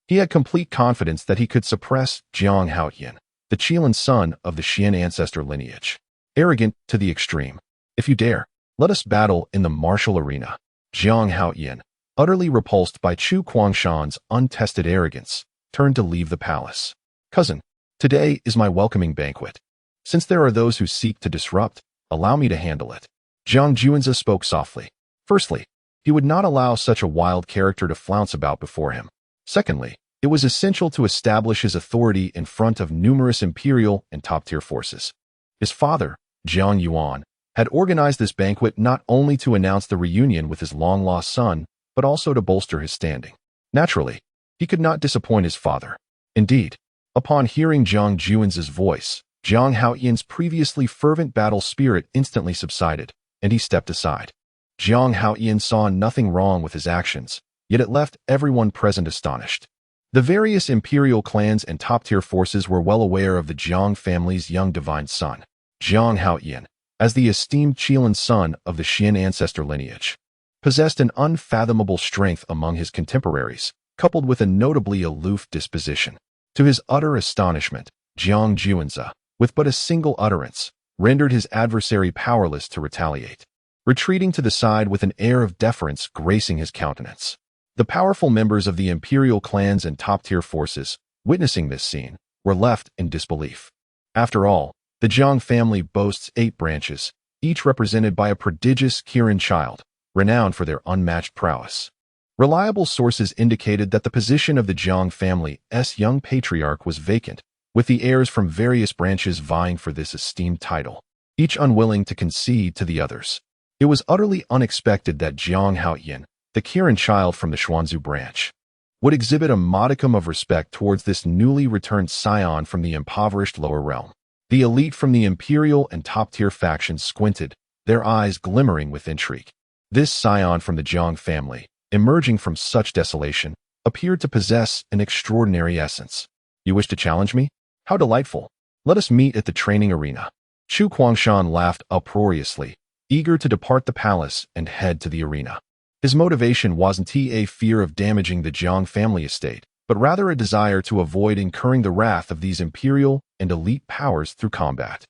He had complete confidence that he could suppress Jiang Haotian, the Qilin son of the Xian ancestor lineage. Arrogant to the extreme. If you dare, let us battle in the martial arena. Jiang Haotian, utterly repulsed by Chu Guangshan's untested arrogance, turned to leave the palace. Cousin, today is my welcoming banquet. Since there are those who seek to disrupt, allow me to handle it. Jiang Juanzi spoke softly. Firstly, he would not allow such a wild character to flounce about before him. Secondly, it was essential to establish his authority in front of numerous imperial and top-tier forces. His father, Jiang Yuan, had organized this banquet not only to announce the reunion with his long-lost son, but also to bolster his standing. Naturally, he could not disappoint his father. Indeed, upon hearing Jiang Juanzi's voice, Jiang Haotian's previously fervent battle spirit instantly subsided, and he stepped aside. Jiang Haotian saw nothing wrong with his actions, yet it left everyone present astonished. The various imperial clans and top-tier forces were well aware of the Jiang family's young divine son, Jiang Haotian, as the esteemed Qilin son of the Xian ancestor lineage, possessed an unfathomable strength among his contemporaries, coupled with a notably aloof disposition. To his utter astonishment, Jiang Juanzi, with but a single utterance, rendered his adversary powerless to retaliate, retreating to the side with an air of deference gracing his countenance. The powerful members of the imperial clans and top-tier forces, witnessing this scene, were left in disbelief. After all, the Jiang family boasts 8 branches, each represented by a prodigious Kirin child, renowned for their unmatched prowess. Reliable sources indicated that the position of the Jiang family's young patriarch was vacant, with the heirs from various branches vying for this esteemed title, each unwilling to concede to the others. It was utterly unexpected that Jiang Haotian, the Kirin child from the Xuanzu branch, would exhibit a modicum of respect towards this newly returned scion from the impoverished lower realm. The elite from the imperial and top-tier factions squinted, their eyes glimmering with intrigue. This scion from the Jiang family, emerging from such desolation, appeared to possess an extraordinary essence. You wish to challenge me? How delightful! Let us meet at the training arena. Chu Guangshan laughed uproariously, eager to depart the palace and head to the arena. His motivation wasn't a fear of damaging the Jiang family estate, but rather a desire to avoid incurring the wrath of these imperial and elite powers through combat.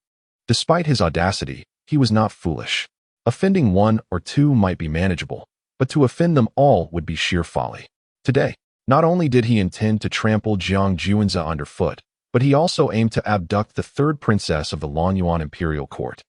Despite his audacity, he was not foolish. Offending 1 or 2 might be manageable, but to offend them all would be sheer folly. Today, not only did he intend to trample Jiang Juanzi underfoot, but he also aimed to abduct the 3rd princess of the Lonyuan imperial court,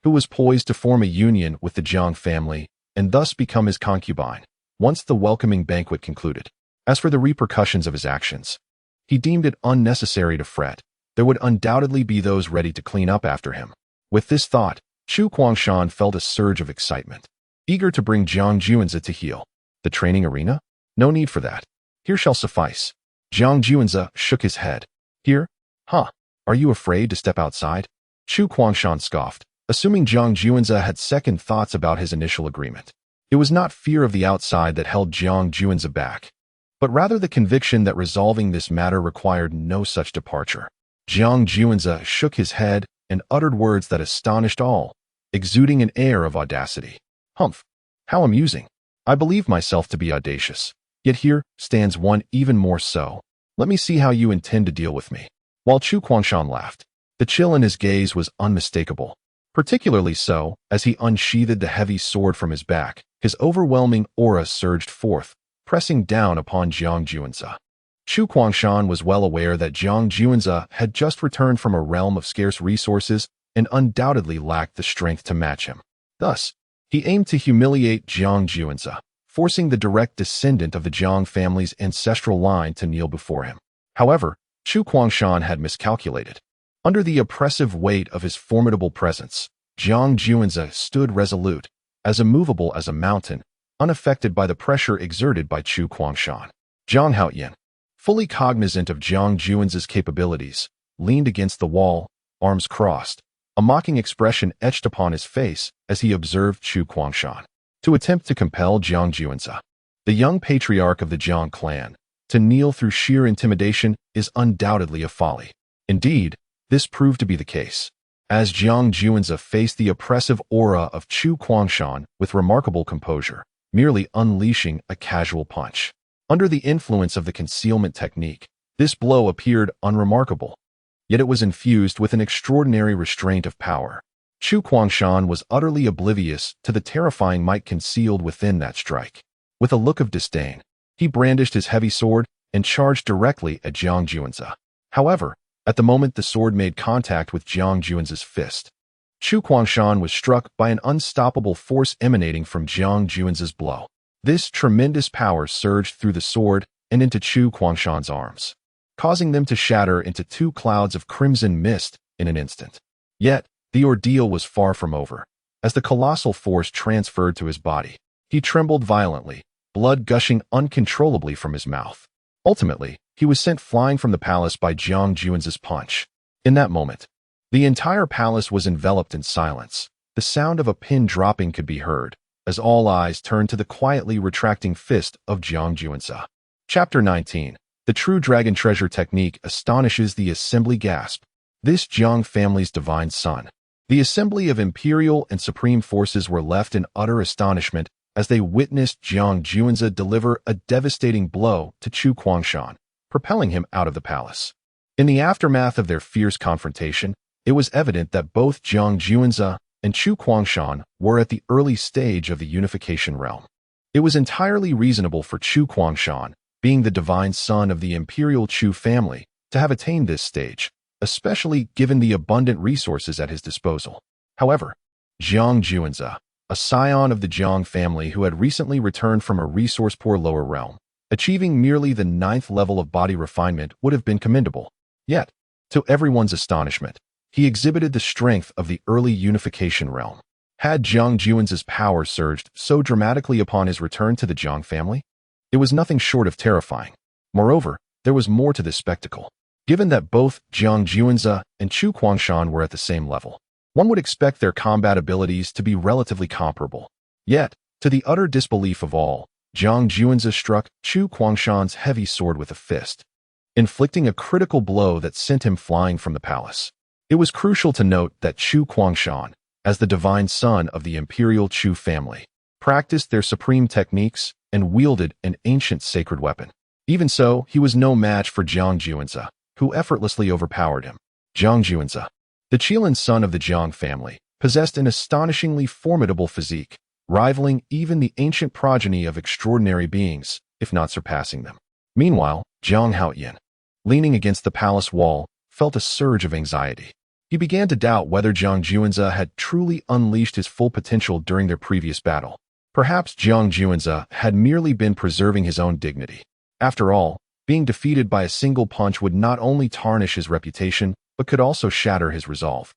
who was poised to form a union with the Jiang family and thus become his concubine, once the welcoming banquet concluded. As for the repercussions of his actions, he deemed it unnecessary to fret. There would undoubtedly be those ready to clean up after him. With this thought, Chu Guangshan felt a surge of excitement, eager to bring Jiang Juanzi to heel. The training arena? No need for that. Here shall suffice. Jiang Juanzi shook his head. Here? Huh? Are you afraid to step outside? Chu Guangshan scoffed, assuming Jiang Juanzi had second thoughts about his initial agreement. It was not fear of the outside that held Jiang Juanzi back, but rather the conviction that resolving this matter required no such departure. Jiang Juanze shook his head and uttered words that astonished all, exuding an air of audacity. Humph! How amusing! I believe myself to be audacious. Yet here stands one even more so. Let me see how you intend to deal with me. While Chu Guangshan laughed, the chill in his gaze was unmistakable, particularly so as he unsheathed the heavy sword from his back. His overwhelming aura surged forth, pressing down upon Jiang Juanze. Chu Guangshan was well aware that Jiang Juanze had just returned from a realm of scarce resources and undoubtedly lacked the strength to match him. Thus, he aimed to humiliate Jiang Juanze, forcing the direct descendant of the Jiang family's ancestral line to kneel before him. However, Chu Guangshan had miscalculated. Under the oppressive weight of his formidable presence, Jiang Juanze stood resolute, as immovable as a mountain, unaffected by the pressure exerted by Chu Guangshan. Zhang Haoyan, fully cognizant of Jiang Juanze's capabilities, leaned against the wall, arms crossed, a mocking expression etched upon his face as he observed Chu Guangshan. To attempt to compel Jiang Juanze, the young patriarch of the Jiang clan, to kneel through sheer intimidation is undoubtedly a folly. Indeed, this proved to be the case, as Jiang Juanze faced the oppressive aura of Chu Guangshan with remarkable composure, merely unleashing a casual punch. Under the influence of the concealment technique, this blow appeared unremarkable, yet it was infused with an extraordinary restraint of power. Chu Guangshan was utterly oblivious to the terrifying might concealed within that strike. With a look of disdain, he brandished his heavy sword and charged directly at Jiang Juanze. However, at the moment the sword made contact with Jiang Juanze's fist, Chu Guangshan was struck by an unstoppable force emanating from Jiang Juanze's blow. This tremendous power surged through the sword and into Chu Guangshan's arms, causing them to shatter into two clouds of crimson mist in an instant. Yet, the ordeal was far from over. As the colossal force transferred to his body, he trembled violently, blood gushing uncontrollably from his mouth. Ultimately, he was sent flying from the palace by Jiang Juanze's punch. In that moment, the entire palace was enveloped in silence. The sound of a pin dropping could be heard, as all eyes turned to the quietly retracting fist of Jiang Juanze. Chapter 19. The True Dragon Treasure Technique astonishes the assembly. Gasp. This Jiang family's divine son. The assembly of Imperial and Supreme forces were left in utter astonishment as they witnessed Jiang Juanze deliver a devastating blow to Chu Guangshan, propelling him out of the palace. In the aftermath of their fierce confrontation, it was evident that both Jiang Juanze and Chu Guangshan were at the early stage of the unification realm. It was entirely reasonable for Chu Guangshan, being the divine son of the Imperial Chu family, to have attained this stage, especially given the abundant resources at his disposal. However, Jiang Juanze, a scion of the Jiang family who had recently returned from a resource-poor lower realm, achieving merely the 9th level of body refinement would have been commendable. Yet, to everyone's astonishment, he exhibited the strength of the early unification realm. Had Jiang Juanze's power surged so dramatically upon his return to the Jiang family? It was nothing short of terrifying. Moreover, there was more to this spectacle. Given that both Jiang Juanze and Chu Guangshan were at the same level, one would expect their combat abilities to be relatively comparable. Yet, to the utter disbelief of all, Jiang Juanze struck Chu Guangshan's heavy sword with a fist, inflicting a critical blow that sent him flying from the palace. It was crucial to note that Chu Guangshan, as the divine son of the Imperial Chu family, practiced their supreme techniques and wielded an ancient sacred weapon. Even so, he was no match for Jiang Juanze, who effortlessly overpowered him. Jiang Juanze, the Qilin son of the Jiang family, possessed an astonishingly formidable physique, rivaling even the ancient progeny of extraordinary beings, if not surpassing them. Meanwhile, Zhang Haoyan, leaning against the palace wall, felt a surge of anxiety. He began to doubt whether Jiang Juanze had truly unleashed his full potential during their previous battle. Perhaps Jiang Juanze had merely been preserving his own dignity. After all, being defeated by a single punch would not only tarnish his reputation, but could also shatter his resolve.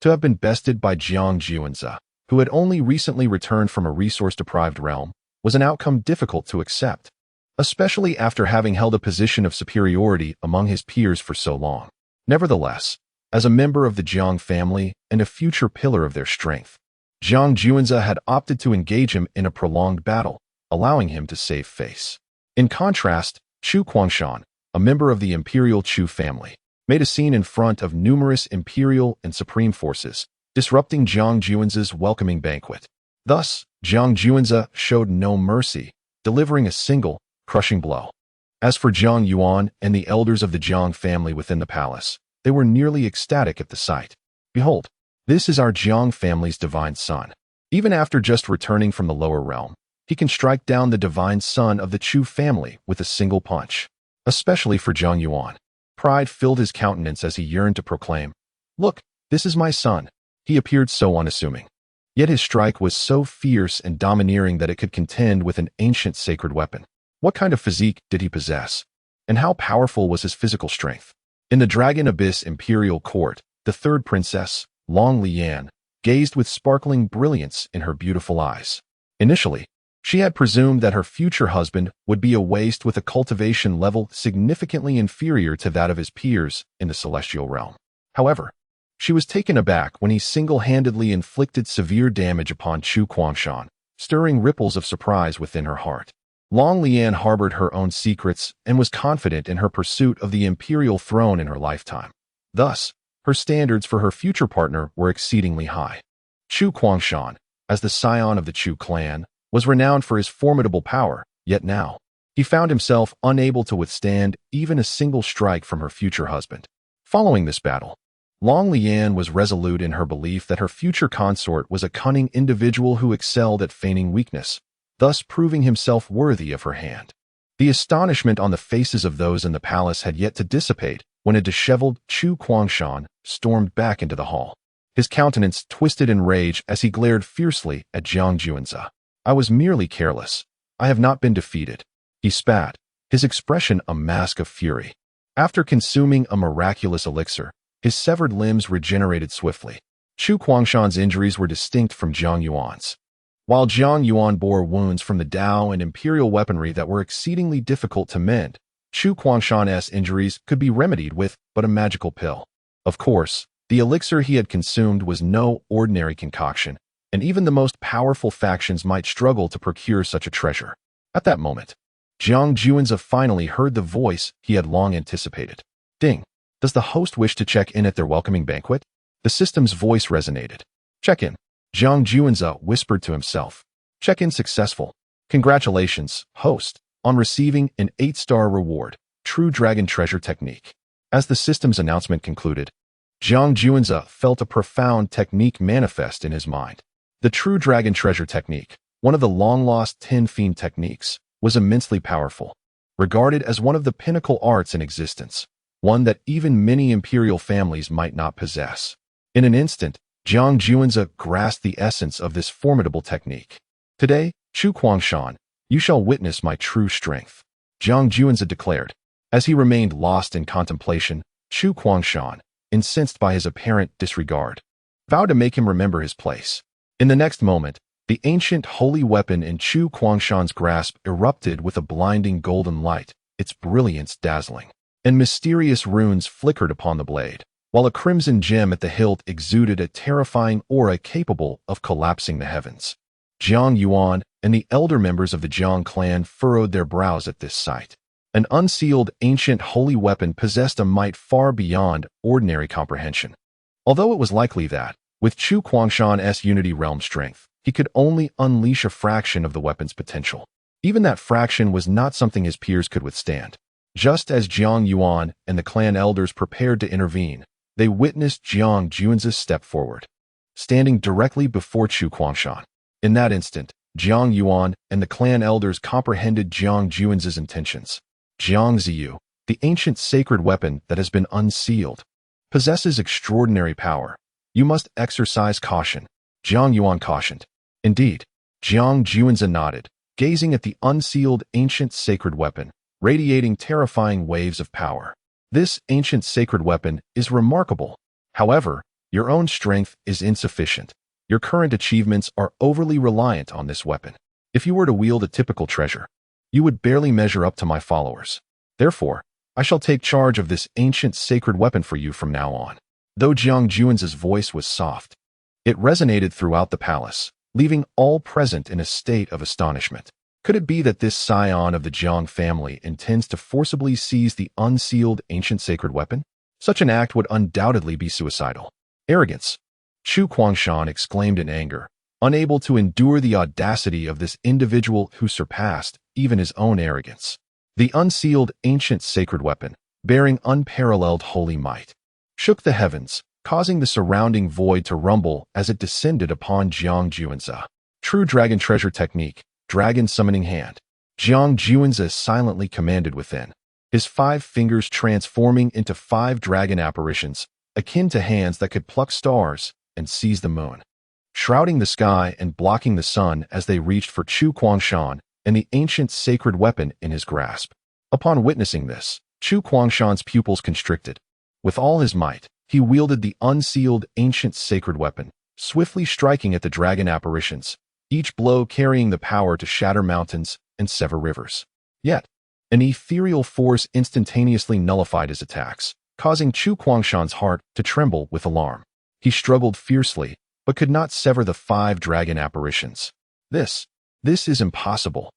To have been bested by Jiang Juanze, who had only recently returned from a resource-deprived realm, was an outcome difficult to accept, especially after having held a position of superiority among his peers for so long. Nevertheless, as a member of the Jiang family and a future pillar of their strength, Jiang Juanze had opted to engage him in a prolonged battle, allowing him to save face. In contrast, Chu Guangshan, a member of the Imperial Chu family, made a scene in front of numerous Imperial and Supreme forces, disrupting Jiang Juan's welcoming banquet. Thus, Jiang Juan showed no mercy, delivering a single, crushing blow. As for Jiang Yuan and the elders of the Jiang family within the palace, they were nearly ecstatic at the sight. Behold, this is our Jiang family's divine son. Even after just returning from the lower realm, he can strike down the divine son of the Chu family with a single punch. Especially for Jiang Yuan. Pride filled his countenance as he yearned to proclaim, "Look, this is my son." He appeared so unassuming. Yet his strike was so fierce and domineering that it could contend with an ancient sacred weapon. What kind of physique did he possess? And how powerful was his physical strength? In the Dragon Abyss Imperial Court, the third princess, Long Lian, gazed with sparkling brilliance in her beautiful eyes. Initially, she had presumed that her future husband would be a waste with a cultivation level significantly inferior to that of his peers in the celestial realm. However, she was taken aback when he single-handedly inflicted severe damage upon Chu Kuangshan, stirring ripples of surprise within her heart. Long Lian harbored her own secrets and was confident in her pursuit of the imperial throne in her lifetime. Thus, her standards for her future partner were exceedingly high. Chu Kuangshan, as the scion of the Chu clan, was renowned for his formidable power, yet now, he found himself unable to withstand even a single strike from her future husband. Following this battle, Long Lian was resolute in her belief that her future consort was a cunning individual who excelled at feigning weakness, thus proving himself worthy of her hand. The astonishment on the faces of those in the palace had yet to dissipate when a disheveled Chu Kuangshan stormed back into the hall. His countenance twisted in rage as he glared fiercely at Jiang Juanza. "I was merely careless. I have not been defeated." He spat, his expression a mask of fury. After consuming a miraculous elixir, his severed limbs regenerated swiftly. Chu Kuangshan's injuries were distinct from Jiang Yuan's. While Jiang Yuan bore wounds from the Dao and Imperial weaponry that were exceedingly difficult to mend, Chu Kuangshan's injuries could be remedied with but a magical pill. Of course, the elixir he had consumed was no ordinary concoction, and even the most powerful factions might struggle to procure such a treasure. At that moment, Jiang Juanza finally heard the voice he had long anticipated. "Ding! Does the host wish to check in at their welcoming banquet?" The system's voice resonated. "Check in," Jiang Juanza whispered to himself. "Check-in successful. Congratulations, host, on receiving an 8-star reward, True Dragon Treasure Technique." As the system's announcement concluded, Jiang Juanza felt a profound technique manifest in his mind. The True Dragon Treasure Technique, one of the long-lost Ten Fiend techniques, was immensely powerful, regarded as one of the pinnacle arts in existence, one that even many imperial families might not possess. In an instant, Jiang Juanza grasped the essence of this formidable technique. "Today, Chu Kuangshan, you shall witness my true strength," Jiang Juanza declared. As he remained lost in contemplation, Chu Kuangshan, incensed by his apparent disregard, vowed to make him remember his place. In the next moment, the ancient holy weapon in Chu Kuangshan's grasp erupted with a blinding golden light, its brilliance dazzling, and mysterious runes flickered upon the blade, while a crimson gem at the hilt exuded a terrifying aura capable of collapsing the heavens. Jiang Yuan and the elder members of the Jiang clan furrowed their brows at this sight. An unsealed ancient holy weapon possessed a might far beyond ordinary comprehension. Although it was likely that, with Chu Kuangshan's Unity Realm strength, he could only unleash a fraction of the weapon's potential. Even that fraction was not something his peers could withstand. Just as Jiang Yuan and the clan elders prepared to intervene, they witnessed Jiang Juanza step forward, standing directly before Chu Kuangshan. In that instant, Jiang Yuan and the clan elders comprehended Jiang Juanza's intentions. Jiang Ziyu, the ancient sacred weapon that has been unsealed, possesses extraordinary power. You must exercise caution, Jiang Yuan cautioned. Indeed, Jiang Juanza nodded, gazing at the unsealed ancient sacred weapon, radiating terrifying waves of power. This ancient sacred weapon is remarkable. However, your own strength is insufficient. Your current achievements are overly reliant on this weapon. If you were to wield a typical treasure, you would barely measure up to my followers. Therefore, I shall take charge of this ancient sacred weapon for you from now on. Though Jiang Juanza's voice was soft, it resonated throughout the palace, leaving all present in a state of astonishment. Could it be that this scion of the Jiang family intends to forcibly seize the unsealed ancient sacred weapon? Such an act would undoubtedly be suicidal. Arrogance. Chu Guangshan exclaimed in anger, unable to endure the audacity of this individual who surpassed even his own arrogance. The unsealed ancient sacred weapon, bearing unparalleled holy might, shook the heavens, causing the surrounding void to rumble as it descended upon Jiang Juanzi. True dragon treasure technique, dragon summoning hand. Jiang Juanzi silently commanded within, his 5 fingers transforming into 5 dragon apparitions, akin to hands that could pluck stars and seize the moon, shrouding the sky and blocking the sun as they reached for Chu Guangshan and the ancient sacred weapon in his grasp. Upon witnessing this, Chu Guangshan's pupils constricted. With all his might, he wielded the unsealed ancient sacred weapon, swiftly striking at the dragon apparitions, each blow carrying the power to shatter mountains and sever rivers. Yet, an ethereal force instantaneously nullified his attacks, causing Chu Guangshan's heart to tremble with alarm. He struggled fiercely, but could not sever the 5 dragon apparitions. This is impossible.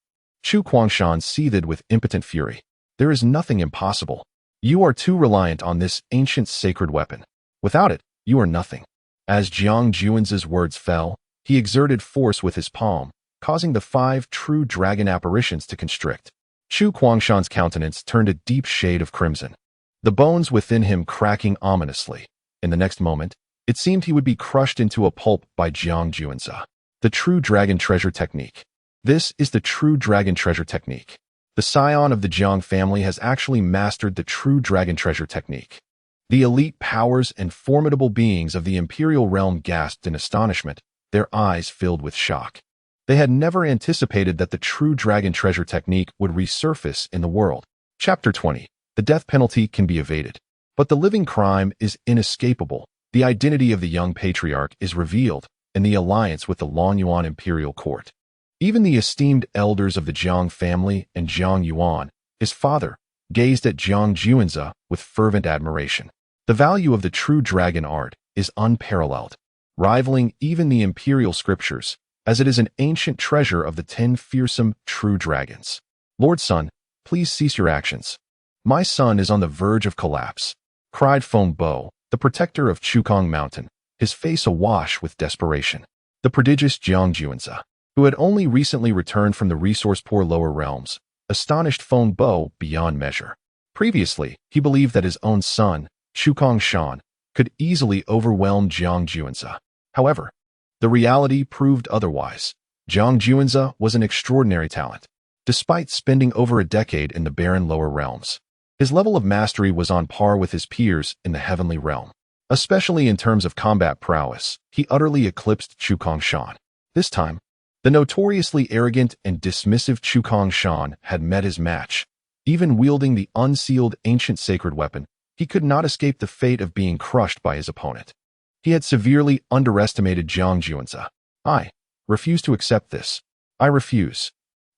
Chu Guangshan seethed with impotent fury. There is nothing impossible. You are too reliant on this ancient sacred weapon. Without it, you are nothing. As Jiang Juanzi's words fell, he exerted force with his palm, causing the 5 true dragon apparitions to constrict. Chu Guangshan's countenance turned a deep shade of crimson, the bones within him cracking ominously. In the next moment, it seemed he would be crushed into a pulp by Jiang Juanzi. The true dragon treasure technique. This is the true dragon treasure technique. The scion of the Jiang family has actually mastered the true dragon treasure technique. The elite powers and formidable beings of the Imperial realm gasped in astonishment, their eyes filled with shock. They had never anticipated that the true dragon treasure technique would resurface in the world. Chapter 20. The death penalty can be evaded, but the living crime is inescapable. The identity of the young patriarch is revealed in the alliance with the Longyuan imperial court. Even the esteemed elders of the Jiang family and Jiang Yuan, his father, gazed at Jiang Juanzi with fervent admiration. The value of the true dragon art is unparalleled, rivaling even the imperial scriptures, as it is an ancient treasure of the 10 fearsome true dragons. Lord Sun, please cease your actions. My son is on the verge of collapse, cried Feng Bo, the protector of Chukong Mountain, his face awash with desperation. The prodigious Jiang Juanzi, who had only recently returned from the resource-poor lower realms, astonished Feng Bo beyond measure. Previously, he believed that his own son, Chukong Shan, could easily overwhelm Jiang Juanzi. However, the reality proved otherwise. Jiang Juanzi was an extraordinary talent. Despite spending over a decade in the barren lower realms, his level of mastery was on par with his peers in the heavenly realm. Especially in terms of combat prowess, he utterly eclipsed Chukong Shan. This time, the notoriously arrogant and dismissive Chukong Shan had met his match. Even wielding the unsealed ancient sacred weapon, he could not escape the fate of being crushed by his opponent. He had severely underestimated Jiang Juanzi. I refuse to accept this. I refuse.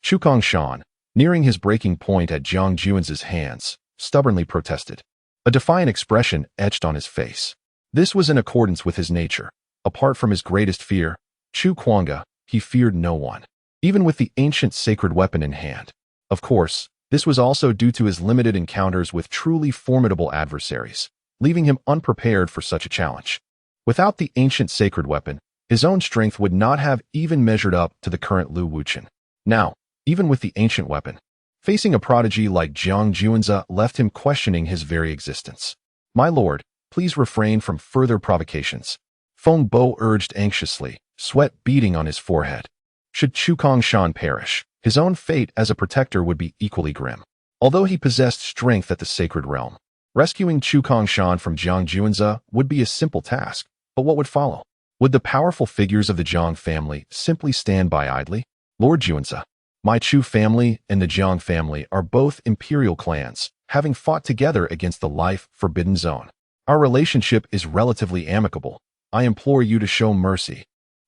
Chukong Shan, nearing his breaking point at Jiang Juanzi's hands, stubbornly protested. A defiant expression etched on his face. This was in accordance with his nature. Apart from his greatest fear, Chu Guangga, he feared no one, even with the ancient sacred weapon in hand. Of course, this was also due to his limited encounters with truly formidable adversaries, leaving him unprepared for such a challenge. Without the ancient sacred weapon, his own strength would not have even measured up to the current Lu Wuchen. Now, even with the ancient weapon, facing a prodigy like Jiang Juanzi left him questioning his very existence. My lord, please refrain from further provocations. Feng Bo urged anxiously, sweat beading on his forehead. Should Chukong Shan perish, his own fate as a protector would be equally grim. Although he possessed strength at the sacred realm, rescuing Chukong Shan from Jiang Juanzi would be a simple task. But what would follow? Would the powerful figures of the Jiang family simply stand by idly? Lord Juanzi, my Chu family and the Jiang family are both imperial clans, having fought together against the life-forbidden zone. Our relationship is relatively amicable. I implore you to show mercy.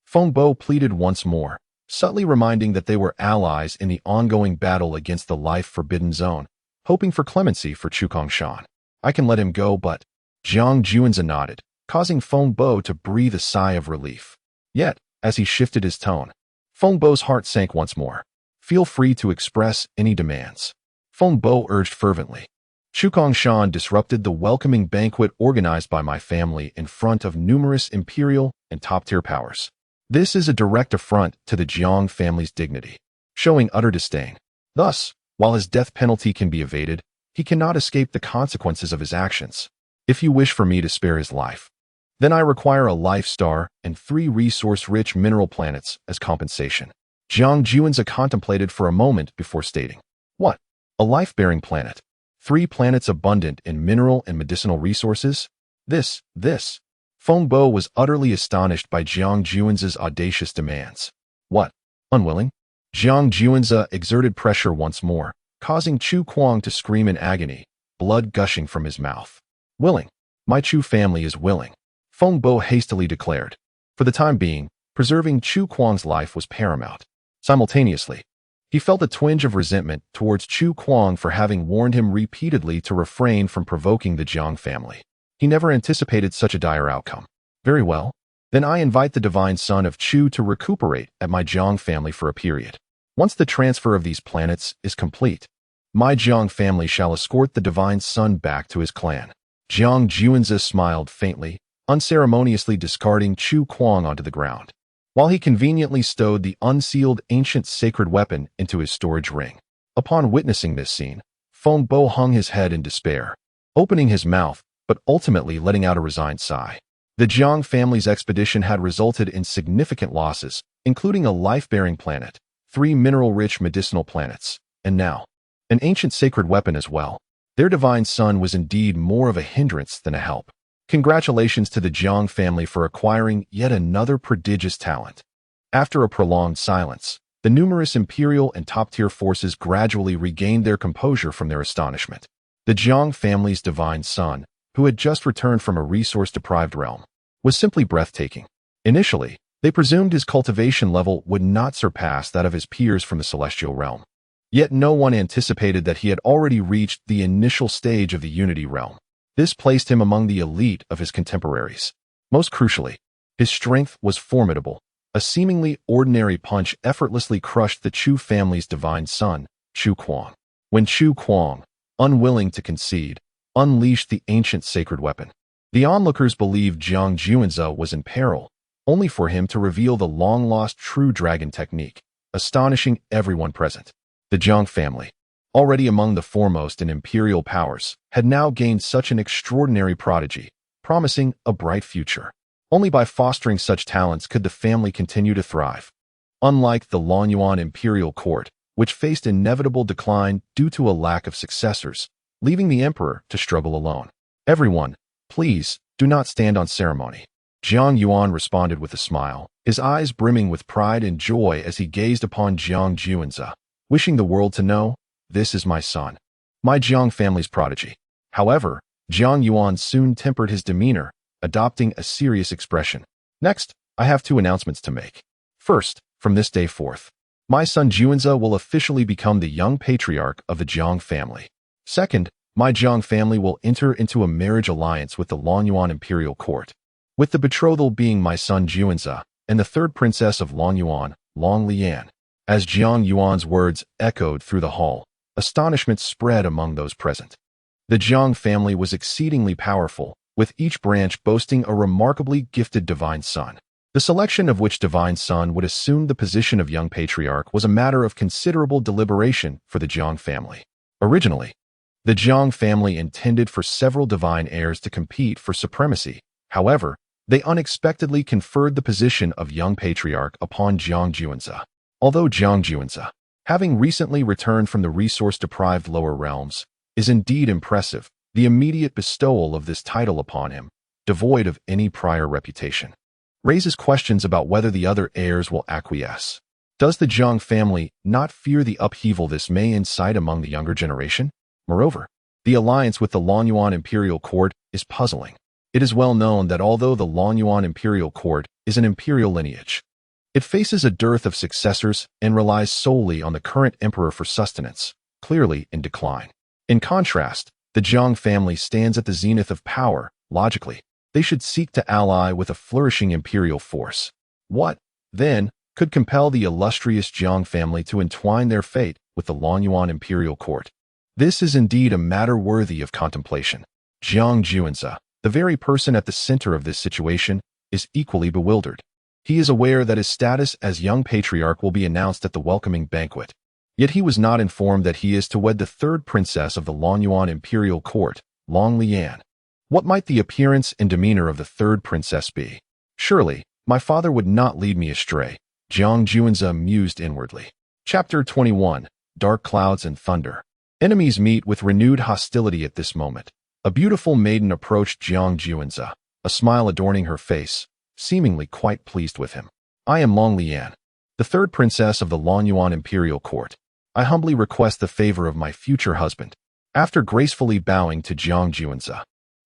Feng Bo pleaded once more, subtly reminding that they were allies in the ongoing battle against the life-forbidden zone, hoping for clemency for Chukong Shan. I can let him go, but Jiang Juanzi nodded, causing Feng Bo to breathe a sigh of relief. Yet, as he shifted his tone, Feng Bo's heart sank once more. Feel free to express any demands. Feng Bo urged fervently. Chu Kongshan disrupted the welcoming banquet organized by my family in front of numerous imperial and top-tier powers. This is a direct affront to the Jiang family's dignity, showing utter disdain. Thus, while his death penalty can be evaded, he cannot escape the consequences of his actions. If you wish for me to spare his life, then I require a life star and 3 resource-rich mineral planets as compensation. Jiang Juanza contemplated for a moment before stating, "What? A life-bearing planet? 3 planets abundant in mineral and medicinal resources? This. Feng Bo was utterly astonished by Jiang Juanza's audacious demands. What? Unwilling? Jiang Juanza exerted pressure once more, causing Chu Kuang to scream in agony, blood gushing from his mouth. Willing. My Chu family is willing, Feng Bo hastily declared. For the time being, preserving Chu Kuang's life was paramount. Simultaneously, he felt a twinge of resentment towards Chu Kuang for having warned him repeatedly to refrain from provoking the Jiang family. He never anticipated such a dire outcome. Very well. Then I invite the divine son of Chu to recuperate at my Jiang family for a period. Once the transfer of these planets is complete, my Jiang family shall escort the divine son back to his clan. Jiang Juanza smiled faintly, unceremoniously discarding Chu Kuang onto the ground, while he conveniently stowed the unsealed ancient sacred weapon into his storage ring. Upon witnessing this scene, Feng Bo hung his head in despair, opening his mouth, but ultimately letting out a resigned sigh. The Jiang family's expedition had resulted in significant losses, including a life-bearing planet, 3 mineral-rich medicinal planets, and now, an ancient sacred weapon as well. Their divine son was indeed more of a hindrance than a help. Congratulations to the Jiang family for acquiring yet another prodigious talent. After a prolonged silence, the numerous imperial and top-tier forces gradually regained their composure from their astonishment. The Jiang family's divine son, who had just returned from a resource-deprived realm, was simply breathtaking. Initially, they presumed his cultivation level would not surpass that of his peers from the celestial realm. Yet no one anticipated that he had already reached the initial stage of the Unity realm. This placed him among the elite of his contemporaries. Most crucially, his strength was formidable. A seemingly ordinary punch effortlessly crushed the Chu family's divine son, Chu Kuang. When Chu Kuang, unwilling to concede, unleashed the ancient sacred weapon, the onlookers believed Jiang Juanza was in peril, only for him to reveal the long-lost true dragon technique, astonishing everyone present. The Jiang family, already among the foremost in imperial powers, had now gained such an extraordinary prodigy, promising a bright future. Only by fostering such talents could the family continue to thrive. Unlike the Longyuan imperial court, which faced inevitable decline due to a lack of successors, leaving the emperor to struggle alone. Everyone, please, do not stand on ceremony. Jiang Yuan responded with a smile, his eyes brimming with pride and joy as he gazed upon Jiang Juanza, wishing the world to know, this is my son, my Jiang family's prodigy. However, Jiang Yuan soon tempered his demeanor, adopting a serious expression. Next, I have 2 announcements to make. First, from this day forth, my son Juanza will officially become the young patriarch of the Jiang family. Second, my Jiang family will enter into a marriage alliance with the Longyuan imperial court, with the betrothal being my son Juanza and the 3rd princess of Longyuan, Long Lian. As Jiang Yuan's words echoed through the hall, astonishment spread among those present. The Jiang family was exceedingly powerful, with each branch boasting a remarkably gifted divine son. The selection of which divine son would assume the position of young patriarch was a matter of considerable deliberation for the Jiang family. Originally, the Jiang family intended for several divine heirs to compete for supremacy. However, they unexpectedly conferred the position of young patriarch upon Jiang Juanza. Although Jiang Juanza, having recently returned from the resource-deprived lower realms, is indeed impressive, the immediate bestowal of this title upon him, devoid of any prior reputation, raises questions about whether the other heirs will acquiesce. Does the Jiang family not fear the upheaval this may incite among the younger generation? Moreover, the alliance with the Longyuan imperial court is puzzling. It is well known that although the Longyuan imperial court is an imperial lineage, it faces a dearth of successors and relies solely on the current emperor for sustenance, clearly in decline. In contrast, the Jiang family stands at the zenith of power. Logically, they should seek to ally with a flourishing imperial force. What, then, could compel the illustrious Jiang family to entwine their fate with the Longyuan imperial court? This is indeed a matter worthy of contemplation. Jiang Juanze, the very person at the center of this situation, is equally bewildered. He is aware that his status as young patriarch will be announced at the welcoming banquet. Yet he was not informed that he is to wed the third princess of the Longyuan Imperial Court, Long Lian. What might the appearance and demeanor of the third princess be? Surely, my father would not lead me astray, Jiang Juanze mused inwardly. Chapter 21. Dark Clouds and Thunder. Enemies meet with renewed hostility at this moment. A beautiful maiden approached Jiang Juanze, a smile adorning her face, seemingly quite pleased with him. I am Long Lian, the third princess of the Longyuan Imperial Court. I humbly request the favor of my future husband. After gracefully bowing to Jiang Juanze,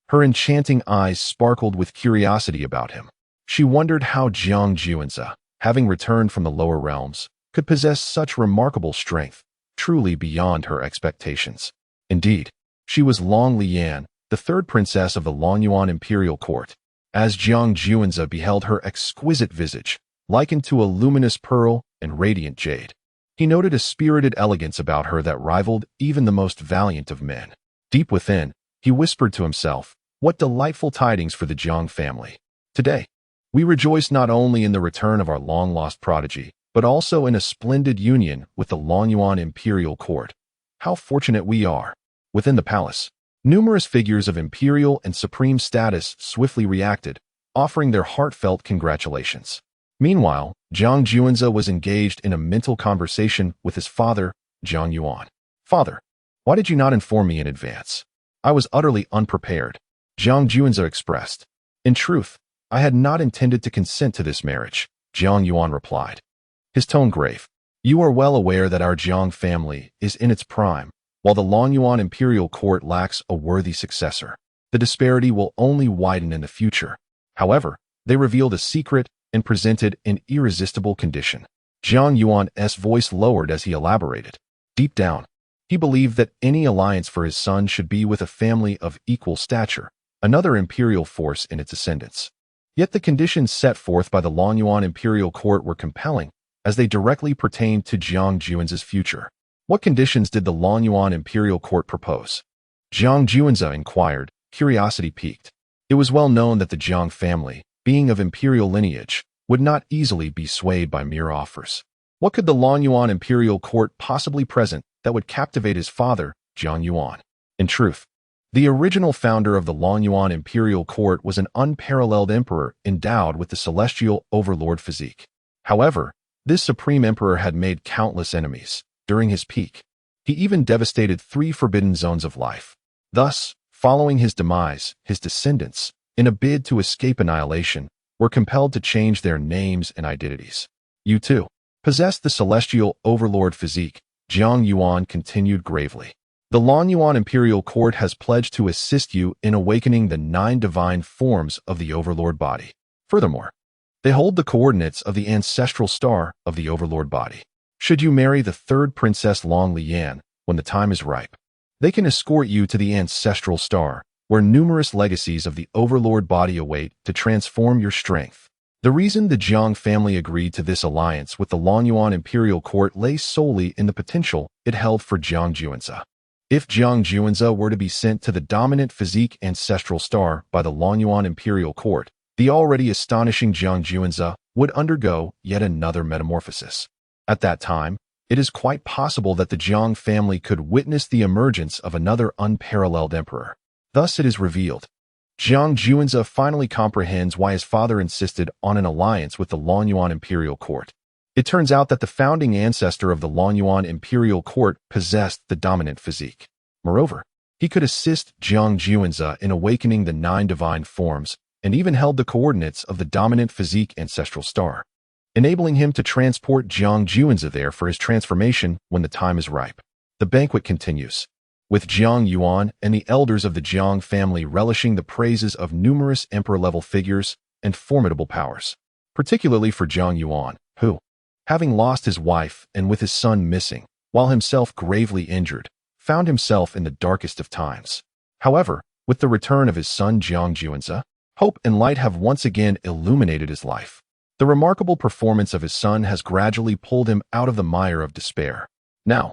her enchanting eyes sparkled with curiosity about him. She wondered how Jiang Juanze, having returned from the lower realms, could possess such remarkable strength, truly beyond her expectations. Indeed, she was Long Lian, the third princess of the Longyuan Imperial Court. As Jiang Juanze beheld her exquisite visage, likened to a luminous pearl and radiant jade, he noted a spirited elegance about her that rivaled even the most valiant of men. Deep within, he whispered to himself, what delightful tidings for the Jiang family. Today, we rejoice not only in the return of our long-lost prodigy, but also in a splendid union with the Longyuan Imperial Court. How fortunate we are. Within the palace, numerous figures of imperial and supreme status swiftly reacted, offering their heartfelt congratulations. Meanwhile, Jiang Juanze was engaged in a mental conversation with his father, Jiang Yuan. Father, why did you not inform me in advance? I was utterly unprepared, Jiang Juanze expressed. In truth, I had not intended to consent to this marriage, Jiang Yuan replied, his tone grave. You are well aware that our Jiang family is in its prime, while the Longyuan Imperial Court lacks a worthy successor. The disparity will only widen in the future. However, they revealed a secret and presented an irresistible condition. Jiang Yuan's voice lowered as he elaborated. Deep down, he believed that any alliance for his son should be with a family of equal stature, another imperial force in its ascendance. Yet the conditions set forth by the Longyuan Imperial Court were compelling, as they directly pertained to Jiang Juanze's future. What conditions did the Longyuan Imperial Court propose? Jiang Juanze inquired, curiosity piqued. It was well known that the Jiang family, being of imperial lineage, would not easily be swayed by mere offers. What could the Longyuan Imperial Court possibly present that would captivate his father, Jiang Yuan? In truth, the original founder of the Longyuan Imperial Court was an unparalleled emperor endowed with the celestial overlord physique. However, this supreme emperor had made countless enemies. During his peak, he even devastated 3 forbidden zones of life. Thus, following his demise, his descendants, in a bid to escape annihilation, were compelled to change their names and identities. You too possess the celestial overlord physique, Jiang Yuan continued gravely. The Longyuan Imperial Court has pledged to assist you in awakening the 9 divine forms of the overlord body. Furthermore, they hold the coordinates of the ancestral star of the overlord body. Should you marry the third princess Long Lian when the time is ripe, they can escort you to the ancestral star, where numerous legacies of the overlord body await to transform your strength. The reason the Jiang family agreed to this alliance with the Longyuan Imperial Court lay solely in the potential it held for Jiang Juanze. If Jiang Juanze were to be sent to the dominant physique ancestral star by the Longyuan Imperial Court, the already astonishing Jiang Juanze would undergo yet another metamorphosis. At that time, it is quite possible that the Jiang family could witness the emergence of another unparalleled emperor. Thus it is revealed. Jiang Juanze finally comprehends why his father insisted on an alliance with the Longyuan Imperial Court. It turns out that the founding ancestor of the Longyuan Imperial Court possessed the dominant physique. Moreover, he could assist Jiang Juanze in awakening the 9 divine forms and even held the coordinates of the dominant physique ancestral star, enabling him to transport Jiang Juanze there for his transformation when the time is ripe. The banquet continues, with Jiang Yuan and the elders of the Jiang family relishing the praises of numerous emperor-level figures and formidable powers, particularly for Jiang Yuan, who, having lost his wife and with his son missing, while himself gravely injured, found himself in the darkest of times. However, with the return of his son Jiang Juanze, hope and light have once again illuminated his life. The remarkable performance of his son has gradually pulled him out of the mire of despair. Now,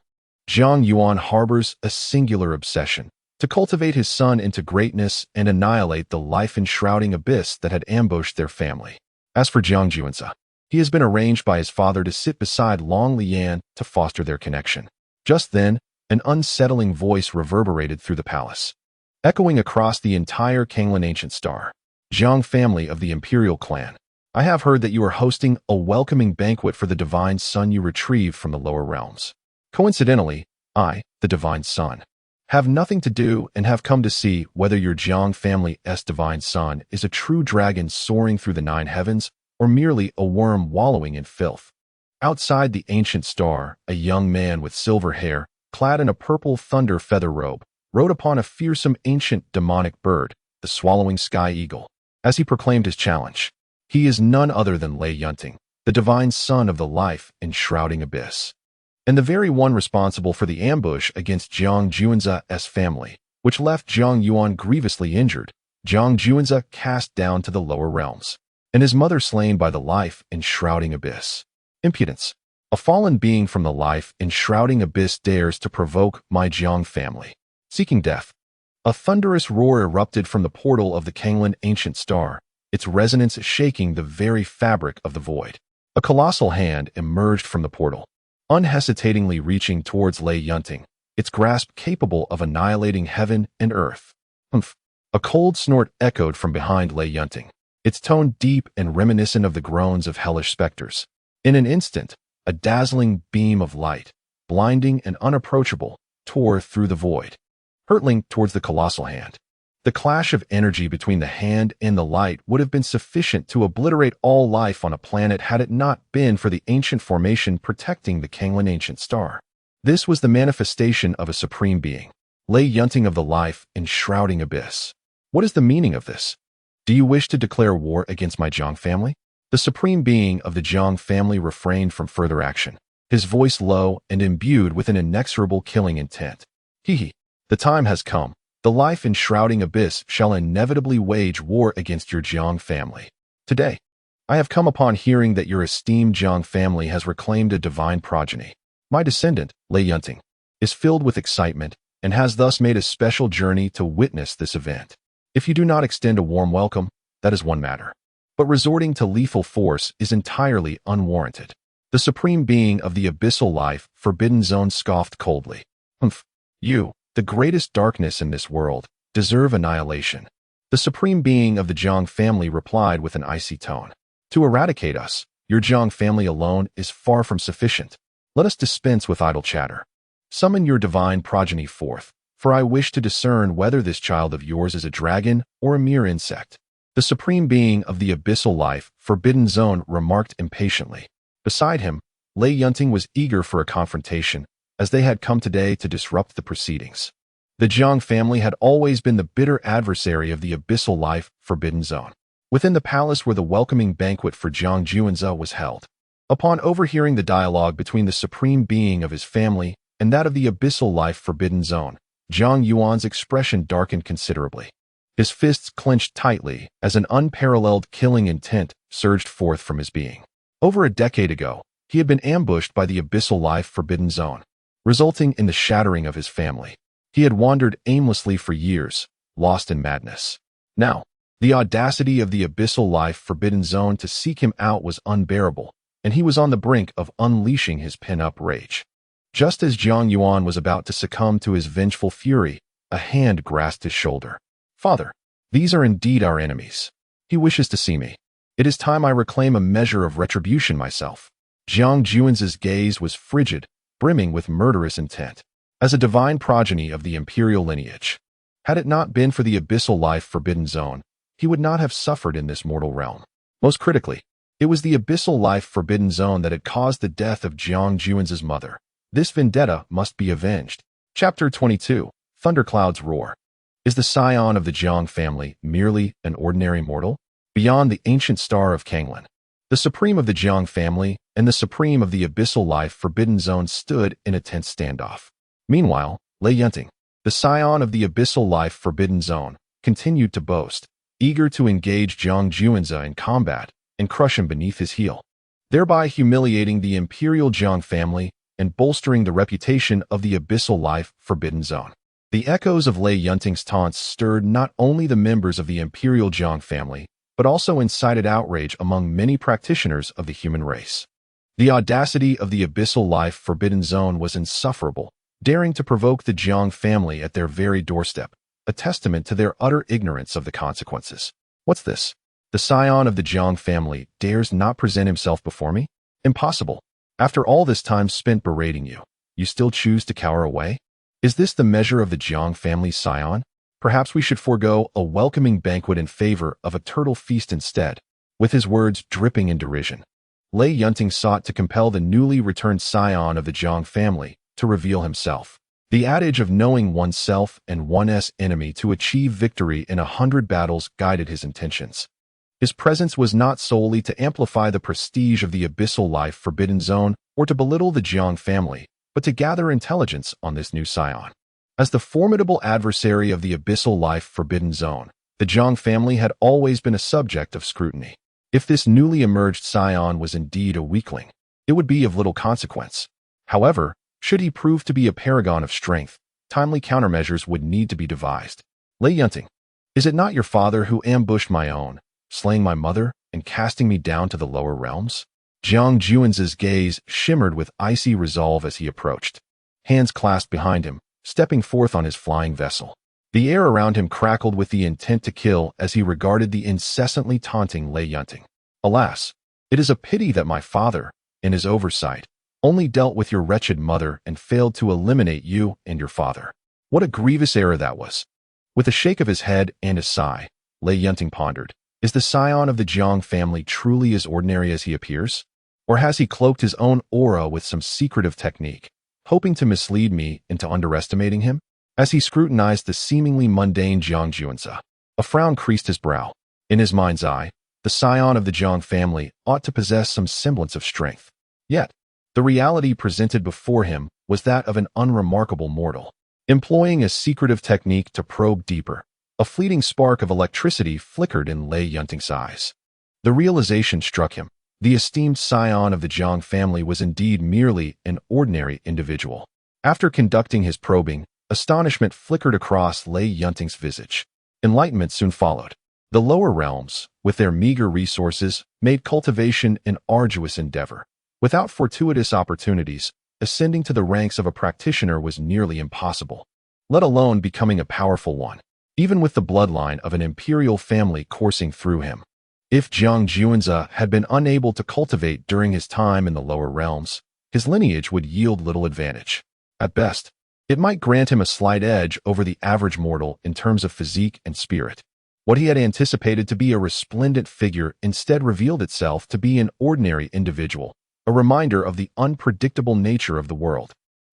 Jiang Yuan harbors a singular obsession: to cultivate his son into greatness and annihilate the life-enshrouding abyss that had ambushed their family. As for Jiang Juanzi, he has been arranged by his father to sit beside Long Lian to foster their connection. Just then, an unsettling voice reverberated through the palace, echoing across the entire Kanglan ancient star. Jiang family of the Imperial clan, I have heard that you are hosting a welcoming banquet for the divine son you retrieved from the lower realms. Coincidentally, I, the divine son, have nothing to do and have come to see whether your Jiang family's divine son is a true dragon soaring through the 9 heavens or merely a worm wallowing in filth. Outside the ancient star, a young man with silver hair, clad in a purple thunder feather robe, rode upon a fearsome ancient demonic bird, the swallowing sky eagle. As he proclaimed his challenge, he is none other than Lei Yunting, the divine son of the life-enshrouding abyss, and the very one responsible for the ambush against Jiang Juanzi's family, which left Jiang Yuan grievously injured, Jiang Juanzi cast down to the lower realms, and his mother slain by the life-enshrouding abyss. Impudence! A fallen being from the life-enshrouding abyss dares to provoke my Jiang family. Seeking death. A thunderous roar erupted from the portal of the Kanglan ancient star, its resonance shaking the very fabric of the void. A colossal hand emerged from the portal, unhesitatingly reaching towards Lei Yunting, its grasp capable of annihilating heaven and earth. Humph! A cold snort echoed from behind Lei Yunting, its tone deep and reminiscent of the groans of hellish specters. In an instant, a dazzling beam of light, blinding and unapproachable, tore through the void, hurtling towards the colossal hand. The clash of energy between the hand and the light would have been sufficient to obliterate all life on a planet had it not been for the ancient formation protecting the Kanglan ancient star. This was the manifestation of a supreme being, Lei Yunting of the life-enshrouding abyss. What is the meaning of this? Do you wish to declare war against my Jiang family? The supreme being of the Jiang family refrained from further action, his voice low and imbued with an inexorable killing intent. He. The time has come. The life-enshrouding abyss shall inevitably wage war against your Jiang family. Today, I have come upon hearing that your esteemed Jiang family has reclaimed a divine progeny. My descendant, Lei Yunting, is filled with excitement and has thus made a special journey to witness this event. If you do not extend a warm welcome, that is one matter, but resorting to lethal force is entirely unwarranted. The supreme being of the abyssal life forbidden zone scoffed coldly. Humph! You, the greatest darkness in this world, deserve annihilation. The supreme being of the Jiang family replied with an icy tone. To eradicate us, your Jiang family alone is far from sufficient. Let us dispense with idle chatter. Summon your divine progeny forth, for I wish to discern whether this child of yours is a dragon or a mere insect. The supreme being of the abyssal life forbidden zone remarked impatiently. Beside him, Lei Yunting was eager for a confrontation, as they had come today to disrupt the proceedings. The Jiang family had always been the bitter adversary of the abyssal life forbidden zone. Within the palace where the welcoming banquet for Jiang Juanzi was held, upon overhearing the dialogue between the supreme being of his family and that of the abyssal life forbidden zone, Jiang Yuan's expression darkened considerably. His fists clenched tightly as an unparalleled killing intent surged forth from his being. Over a decade ago, he had been ambushed by the abyssal life forbidden zone, resulting in the shattering of his family. He had wandered aimlessly for years, lost in madness. Now, the audacity of the abyssal life forbidden zone to seek him out was unbearable, and he was on the brink of unleashing his pent-up rage. Just as Jiang Yuan was about to succumb to his vengeful fury, a hand grasped his shoulder. Father, these are indeed our enemies. He wishes to see me. It is time I reclaim a measure of retribution myself. Jiang Juanzi's gaze was frigid, brimming with murderous intent. As a divine progeny of the Imperial lineage, had it not been for the abyssal life forbidden zone, he would not have suffered in this mortal realm. Most critically, it was the abyssal life forbidden zone that had caused the death of Jiang Juanzi's mother. This vendetta must be avenged. Chapter 22. Thunderclouds Roar. Is the scion of the Jiang family merely an ordinary mortal? Beyond the ancient star of Kanglan, the supreme of the Jiang family and the supreme of the abyssal life forbidden zone stood in a tense standoff. Meanwhile, Lei Yunting, the scion of the abyssal life forbidden zone, continued to boast, eager to engage Jiang Juanzi in combat and crush him beneath his heel, thereby humiliating the Imperial Jiang family and bolstering the reputation of the abyssal life forbidden zone. The echoes of Lei Yunting's taunts stirred not only the members of the Imperial Jiang family, but also incited outrage among many practitioners of the human race. The audacity of the abyssal life forbidden zone was insufferable, daring to provoke the Jiang family at their very doorstep, a testament to their utter ignorance of the consequences. What's this? The scion of the Jiang family dares not present himself before me? Impossible. After all this time spent berating you, you still choose to cower away? Is this the measure of the Jiang family's scion? Perhaps we should forego a welcoming banquet in favor of a turtle feast instead. With his words dripping in derision, Lei Yunting sought to compel the newly returned scion of the Jiang family to reveal himself. The adage of knowing oneself and one's enemy to achieve victory in 100 battles guided his intentions. His presence was not solely to amplify the prestige of the abyssal life forbidden zone or to belittle the Jiang family, but to gather intelligence on this new scion. As the formidable adversary of the abyssal life forbidden zone, the Jiang family had always been a subject of scrutiny. If this newly emerged scion was indeed a weakling, it would be of little consequence. However, should he prove to be a paragon of strength, timely countermeasures would need to be devised. Lei Yunting, is it not your father who ambushed my own, slaying my mother and casting me down to the lower realms? Jiang Juan's gaze shimmered with icy resolve as he approached, hands clasped behind him, stepping forth on his flying vessel. The air around him crackled with the intent to kill as he regarded the incessantly taunting Lei Yunting. Alas, it is a pity that my father, in his oversight, only dealt with your wretched mother and failed to eliminate you and your father. What a grievous error that was. With a shake of his head and a sigh, Lei Yunting pondered, is the scion of the Jiang family truly as ordinary as he appears? Or has he cloaked his own aura with some secretive technique, hoping to mislead me into underestimating him? As he scrutinized the seemingly mundane Jiang Juanza, a frown creased his brow. In his mind's eye, the scion of the Jiang family ought to possess some semblance of strength. Yet, the reality presented before him was that of an unremarkable mortal. Employing a secretive technique to probe deeper, a fleeting spark of electricity flickered in Lei Yunting's eyes. The realization struck him. The esteemed scion of the Jiang family was indeed merely an ordinary individual. After conducting his probing, astonishment flickered across Lei Yunting's visage. Enlightenment soon followed. The lower realms, with their meager resources, made cultivation an arduous endeavor. Without fortuitous opportunities, ascending to the ranks of a practitioner was nearly impossible, let alone becoming a powerful one, even with the bloodline of an imperial family coursing through him. If Jiang Juanza had been unable to cultivate during his time in the lower realms, his lineage would yield little advantage. At best, it might grant him a slight edge over the average mortal in terms of physique and spirit. What he had anticipated to be a resplendent figure instead revealed itself to be an ordinary individual, a reminder of the unpredictable nature of the world.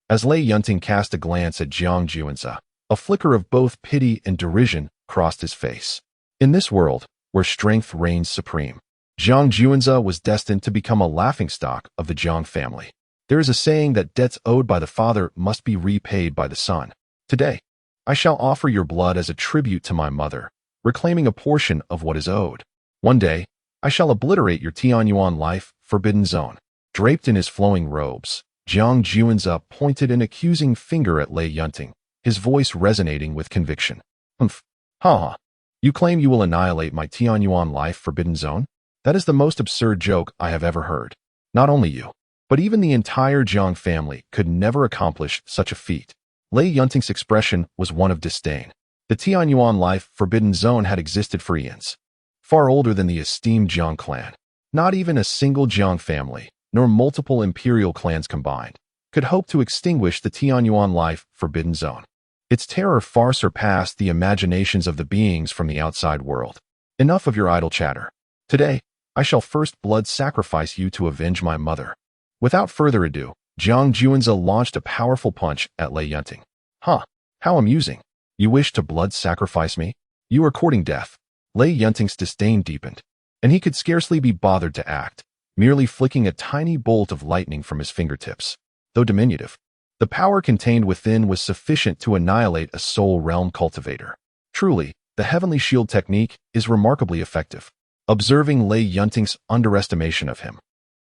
As Lei Yunting cast a glance at Jiang Juanza, a flicker of both pity and derision crossed his face. In this world, where strength reigns supreme, Jiang Juanza was destined to become a laughingstock of the Jiang family. There is a saying that debts owed by the father must be repaid by the son. Today, I shall offer your blood as a tribute to my mother, reclaiming a portion of what is owed. One day, I shall obliterate your Tianyuan life forbidden zone. Draped in his flowing robes, Jiang Juanza pointed an accusing finger at Lei Yunting, his voice resonating with conviction. Humph. Ha. You claim you will annihilate my Tianyuan life forbidden zone? That is the most absurd joke I have ever heard. Not only you, but even the entire Jiang family could never accomplish such a feat. Lei Yunting's expression was one of disdain. The Tianyuan life forbidden zone had existed for eons, far older than the esteemed Jiang clan. Not even a single Jiang family, nor multiple imperial clans combined, could hope to extinguish the Tianyuan life forbidden zone. Its terror far surpassed the imaginations of the beings from the outside world. Enough of your idle chatter. Today, I shall first blood sacrifice you to avenge my mother. Without further ado, Jiang Juanza launched a powerful punch at Lei Yunting. Huh, how amusing. You wish to blood sacrifice me? You are courting death. Lei Yunting's disdain deepened, and he could scarcely be bothered to act, merely flicking a tiny bolt of lightning from his fingertips. Though diminutive, the power contained within was sufficient to annihilate a soul realm cultivator. Truly, the heavenly shield technique is remarkably effective. Observing Lei Yunting's underestimation of him,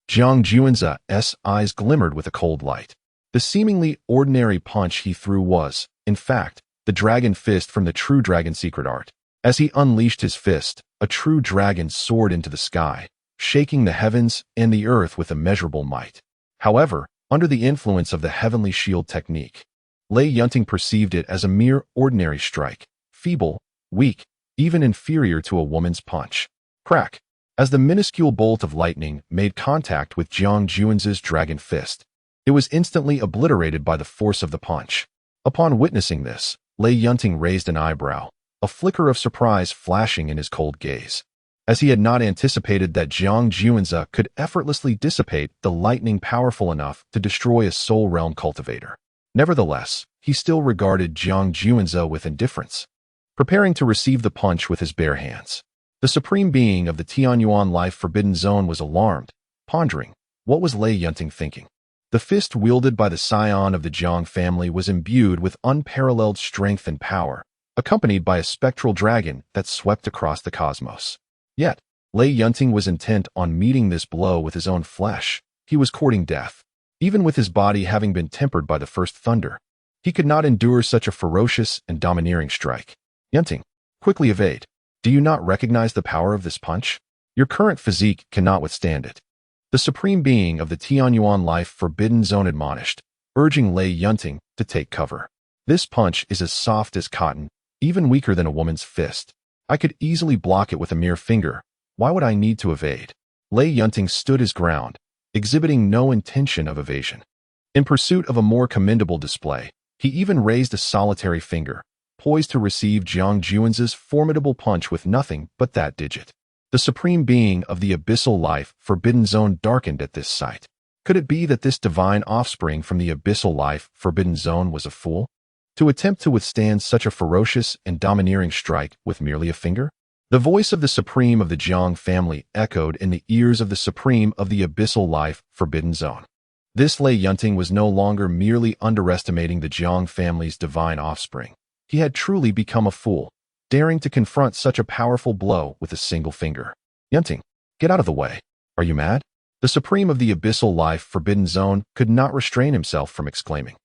Jiang Juanza's eyes glimmered with a cold light. The seemingly ordinary punch he threw was, in fact, the dragon fist from the true dragon secret art. As he unleashed his fist, a true dragon soared into the sky, shaking the heavens and the earth with immeasurable might. However, under the influence of the heavenly shield technique, Lei Yunting perceived it as a mere ordinary strike, feeble, weak, even inferior to a woman's punch. Crack! As the minuscule bolt of lightning made contact with Jiang Juan's dragon fist, it was instantly obliterated by the force of the punch. Upon witnessing this, Lei Yunting raised an eyebrow, a flicker of surprise flashing in his cold gaze, as he had not anticipated that Jiang Juanza could effortlessly dissipate the lightning powerful enough to destroy a soul realm cultivator. Nevertheless, he still regarded Jiang Juanza with indifference, preparing to receive the punch with his bare hands. The supreme being of the Tianyuan life forbidden zone was alarmed, pondering, what was Lei Yunting thinking? The fist wielded by the scion of the Jiang family was imbued with unparalleled strength and power, accompanied by a spectral dragon that swept across the cosmos. Yet, Lei Yunting was intent on meeting this blow with his own flesh. He was courting death. Even with his body having been tempered by the first thunder, he could not endure such a ferocious and domineering strike. Yunting, quickly evade. Do you not recognize the power of this punch? Your current physique cannot withstand it. The supreme being of the Tianyuan life forbidden zone admonished, urging Lei Yunting to take cover. This punch is as soft as cotton, even weaker than a woman's fist. I could easily block it with a mere finger. Why would I need to evade? Lei Yunting stood his ground, exhibiting no intention of evasion. In pursuit of a more commendable display, he even raised a solitary finger, poised to receive Jiang Juan's formidable punch with nothing but that digit. The supreme being of the abyssal life forbidden zone darkened at this sight. Could it be that this divine offspring from the abyssal life forbidden zone was a fool? To attempt to withstand such a ferocious and domineering strike with merely a finger? The voice of the supreme of the Jiang family echoed in the ears of the supreme of the abyssal life forbidden zone. This Lei Yunting was no longer merely underestimating the Jiang family's divine offspring. He had truly become a fool, daring to confront such a powerful blow with a single finger. Yunting, get out of the way. Are you mad? The supreme of the abyssal life forbidden zone could not restrain himself from exclaiming.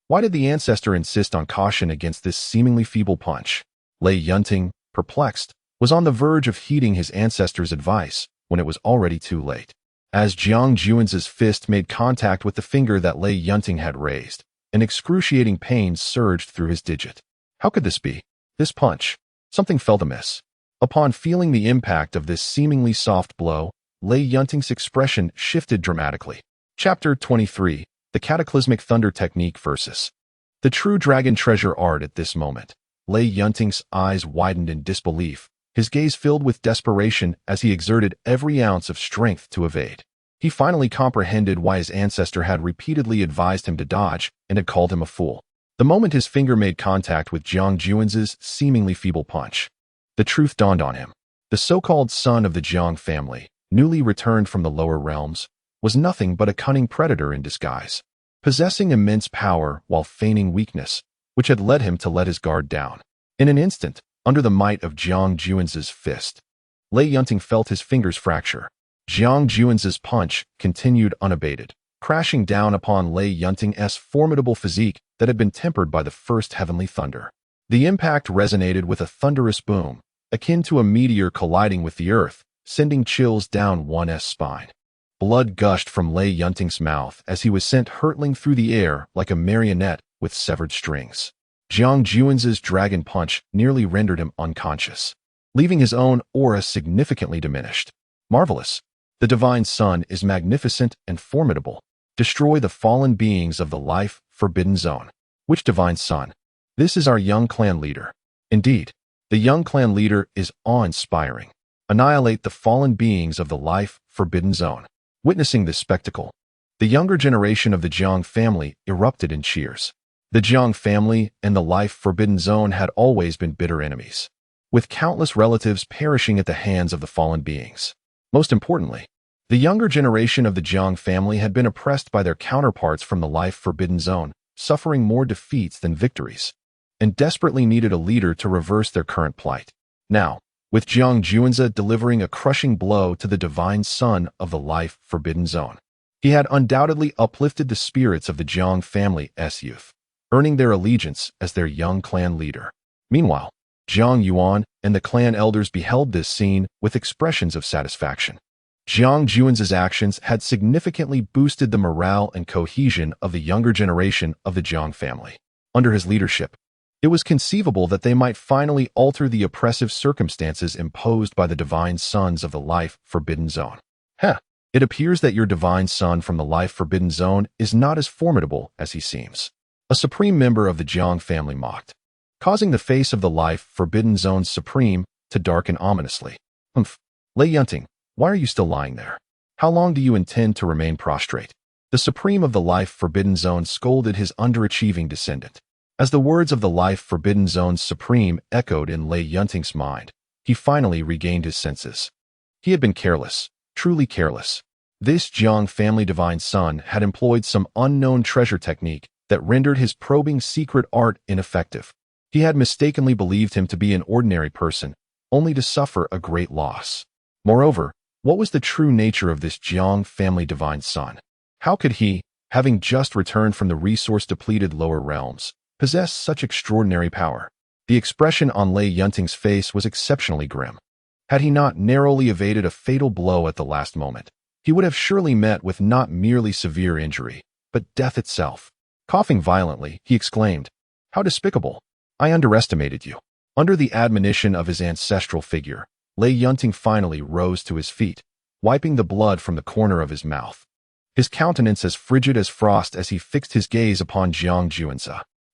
Why did the ancestor insist on caution against this seemingly feeble punch? Lei Yunting, perplexed, was on the verge of heeding his ancestor's advice when it was already too late. As Jiang Juan's fist made contact with the finger that Lei Yunting had raised, an excruciating pain surged through his digit. How could this be? This punch. Something felt amiss. Upon feeling the impact of this seemingly soft blow, Lei Yunting's expression shifted dramatically. Chapter 23. The Cataclysmic Thunder Technique versus the True Dragon Treasure Art. At this moment, Lei Yunting's eyes widened in disbelief, his gaze filled with desperation as he exerted every ounce of strength to evade. He finally comprehended why his ancestor had repeatedly advised him to dodge and had called him a fool. The moment his finger made contact with Jiang Juan's seemingly feeble punch, the truth dawned on him. The so-called son of the Jiang family, newly returned from the lower realms, was nothing but a cunning predator in disguise, possessing immense power while feigning weakness, which had led him to let his guard down. In an instant, under the might of Jiang Juan's fist, Lei Yunting felt his fingers fracture. Jiang Juan's punch continued unabated, crashing down upon Lei Yunting's formidable physique that had been tempered by the first heavenly thunder. The impact resonated with a thunderous boom, akin to a meteor colliding with the earth, sending chills down one's spine. Blood gushed from Lei Yunting's mouth as he was sent hurtling through the air like a marionette with severed strings. Jiang Juan's dragon punch nearly rendered him unconscious, leaving his own aura significantly diminished. Marvelous! The divine son is magnificent and formidable. Destroy the fallen beings of the life forbidden zone. Which divine son? This is our young clan leader. Indeed, the young clan leader is awe-inspiring. Annihilate the fallen beings of the life forbidden zone. Witnessing this spectacle, the younger generation of the Jiang family erupted in cheers. The Jiang family and the life forbidden zone had always been bitter enemies, with countless relatives perishing at the hands of the fallen beings. Most importantly, the younger generation of the Jiang family had been oppressed by their counterparts from the life forbidden zone, suffering more defeats than victories, and desperately needed a leader to reverse their current plight. Now, with Jiang Juanza delivering a crushing blow to the divine son of the life forbidden zone, He had undoubtedly uplifted the spirits of the Jiang family's youth, earning their allegiance as their young clan leader. Meanwhile, Jiang Yuan and the clan elders beheld this scene with expressions of satisfaction. Jiang Juan's actions had significantly boosted the morale and cohesion of the younger generation of the Jiang family. Under his leadership, it was conceivable that they might finally alter the oppressive circumstances imposed by the divine sons of the Life Forbidden Zone. It appears that your divine son from the Life Forbidden Zone is not as formidable as he seems. A supreme member of the Jiang family mocked, causing the face of the Life Forbidden Zone's supreme to darken ominously. Lei Yunting, why are you still lying there? How long do you intend to remain prostrate? The supreme of the Life Forbidden Zone scolded his underachieving descendant. As the words of the Life Forbidden Zone's supreme echoed in Lei Yunting's mind, he finally regained his senses. He had been careless, truly careless. This Jiang family divine son had employed some unknown treasure technique that rendered his probing secret art ineffective. He had mistakenly believed him to be an ordinary person, only to suffer a great loss. Moreover, what was the true nature of this Jiang family divine son? How could he, having just returned from the resource-depleted lower realms, possess such extraordinary power? The expression on Lei Yunting's face was exceptionally grim. Had he not narrowly evaded a fatal blow at the last moment, he would have surely met with not merely severe injury, but death itself. Coughing violently, he exclaimed, "How despicable! I underestimated you." Under the admonition of his ancestral figure, Lei Yunting finally rose to his feet, wiping the blood from the corner of his mouth. His countenance as frigid as frost as he fixed his gaze upon Jiang Juan's.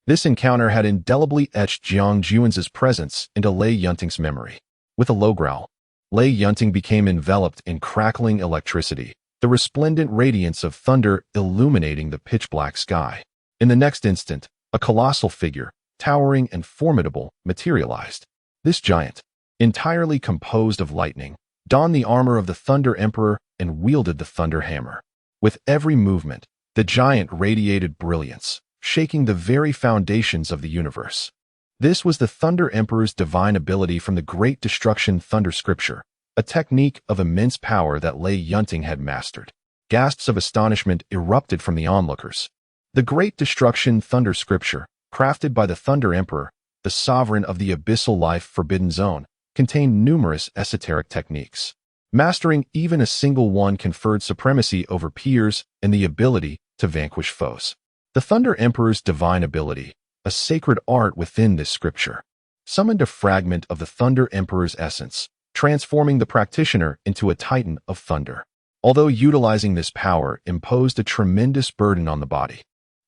This encounter had indelibly etched Jiang Juan's presence into Lei Yunting's memory. With a low growl, Lei Yunting became enveloped in crackling electricity, the resplendent radiance of thunder illuminating the pitch-black sky. In the next instant, a colossal figure, towering and formidable, materialized. This giant, entirely composed of lightning, donned the armor of the Thunder Emperor and wielded the Thunder Hammer. With every movement, the giant radiated brilliance, shaking the very foundations of the universe. This was the Thunder Emperor's divine ability from the Great Destruction Thunder Scripture, a technique of immense power that Lei Yunting had mastered. Gasps of astonishment erupted from the onlookers. The Great Destruction Thunder Scripture, crafted by the Thunder Emperor, the sovereign of the Abyssal Life Forbidden Zone, contained numerous esoteric techniques. Mastering even a single one conferred supremacy over peers and the ability to vanquish foes. The Thunder Emperor's divine ability, a sacred art within this scripture, summoned a fragment of the Thunder Emperor's essence, transforming the practitioner into a titan of thunder. Although utilizing this power imposed a tremendous burden on the body,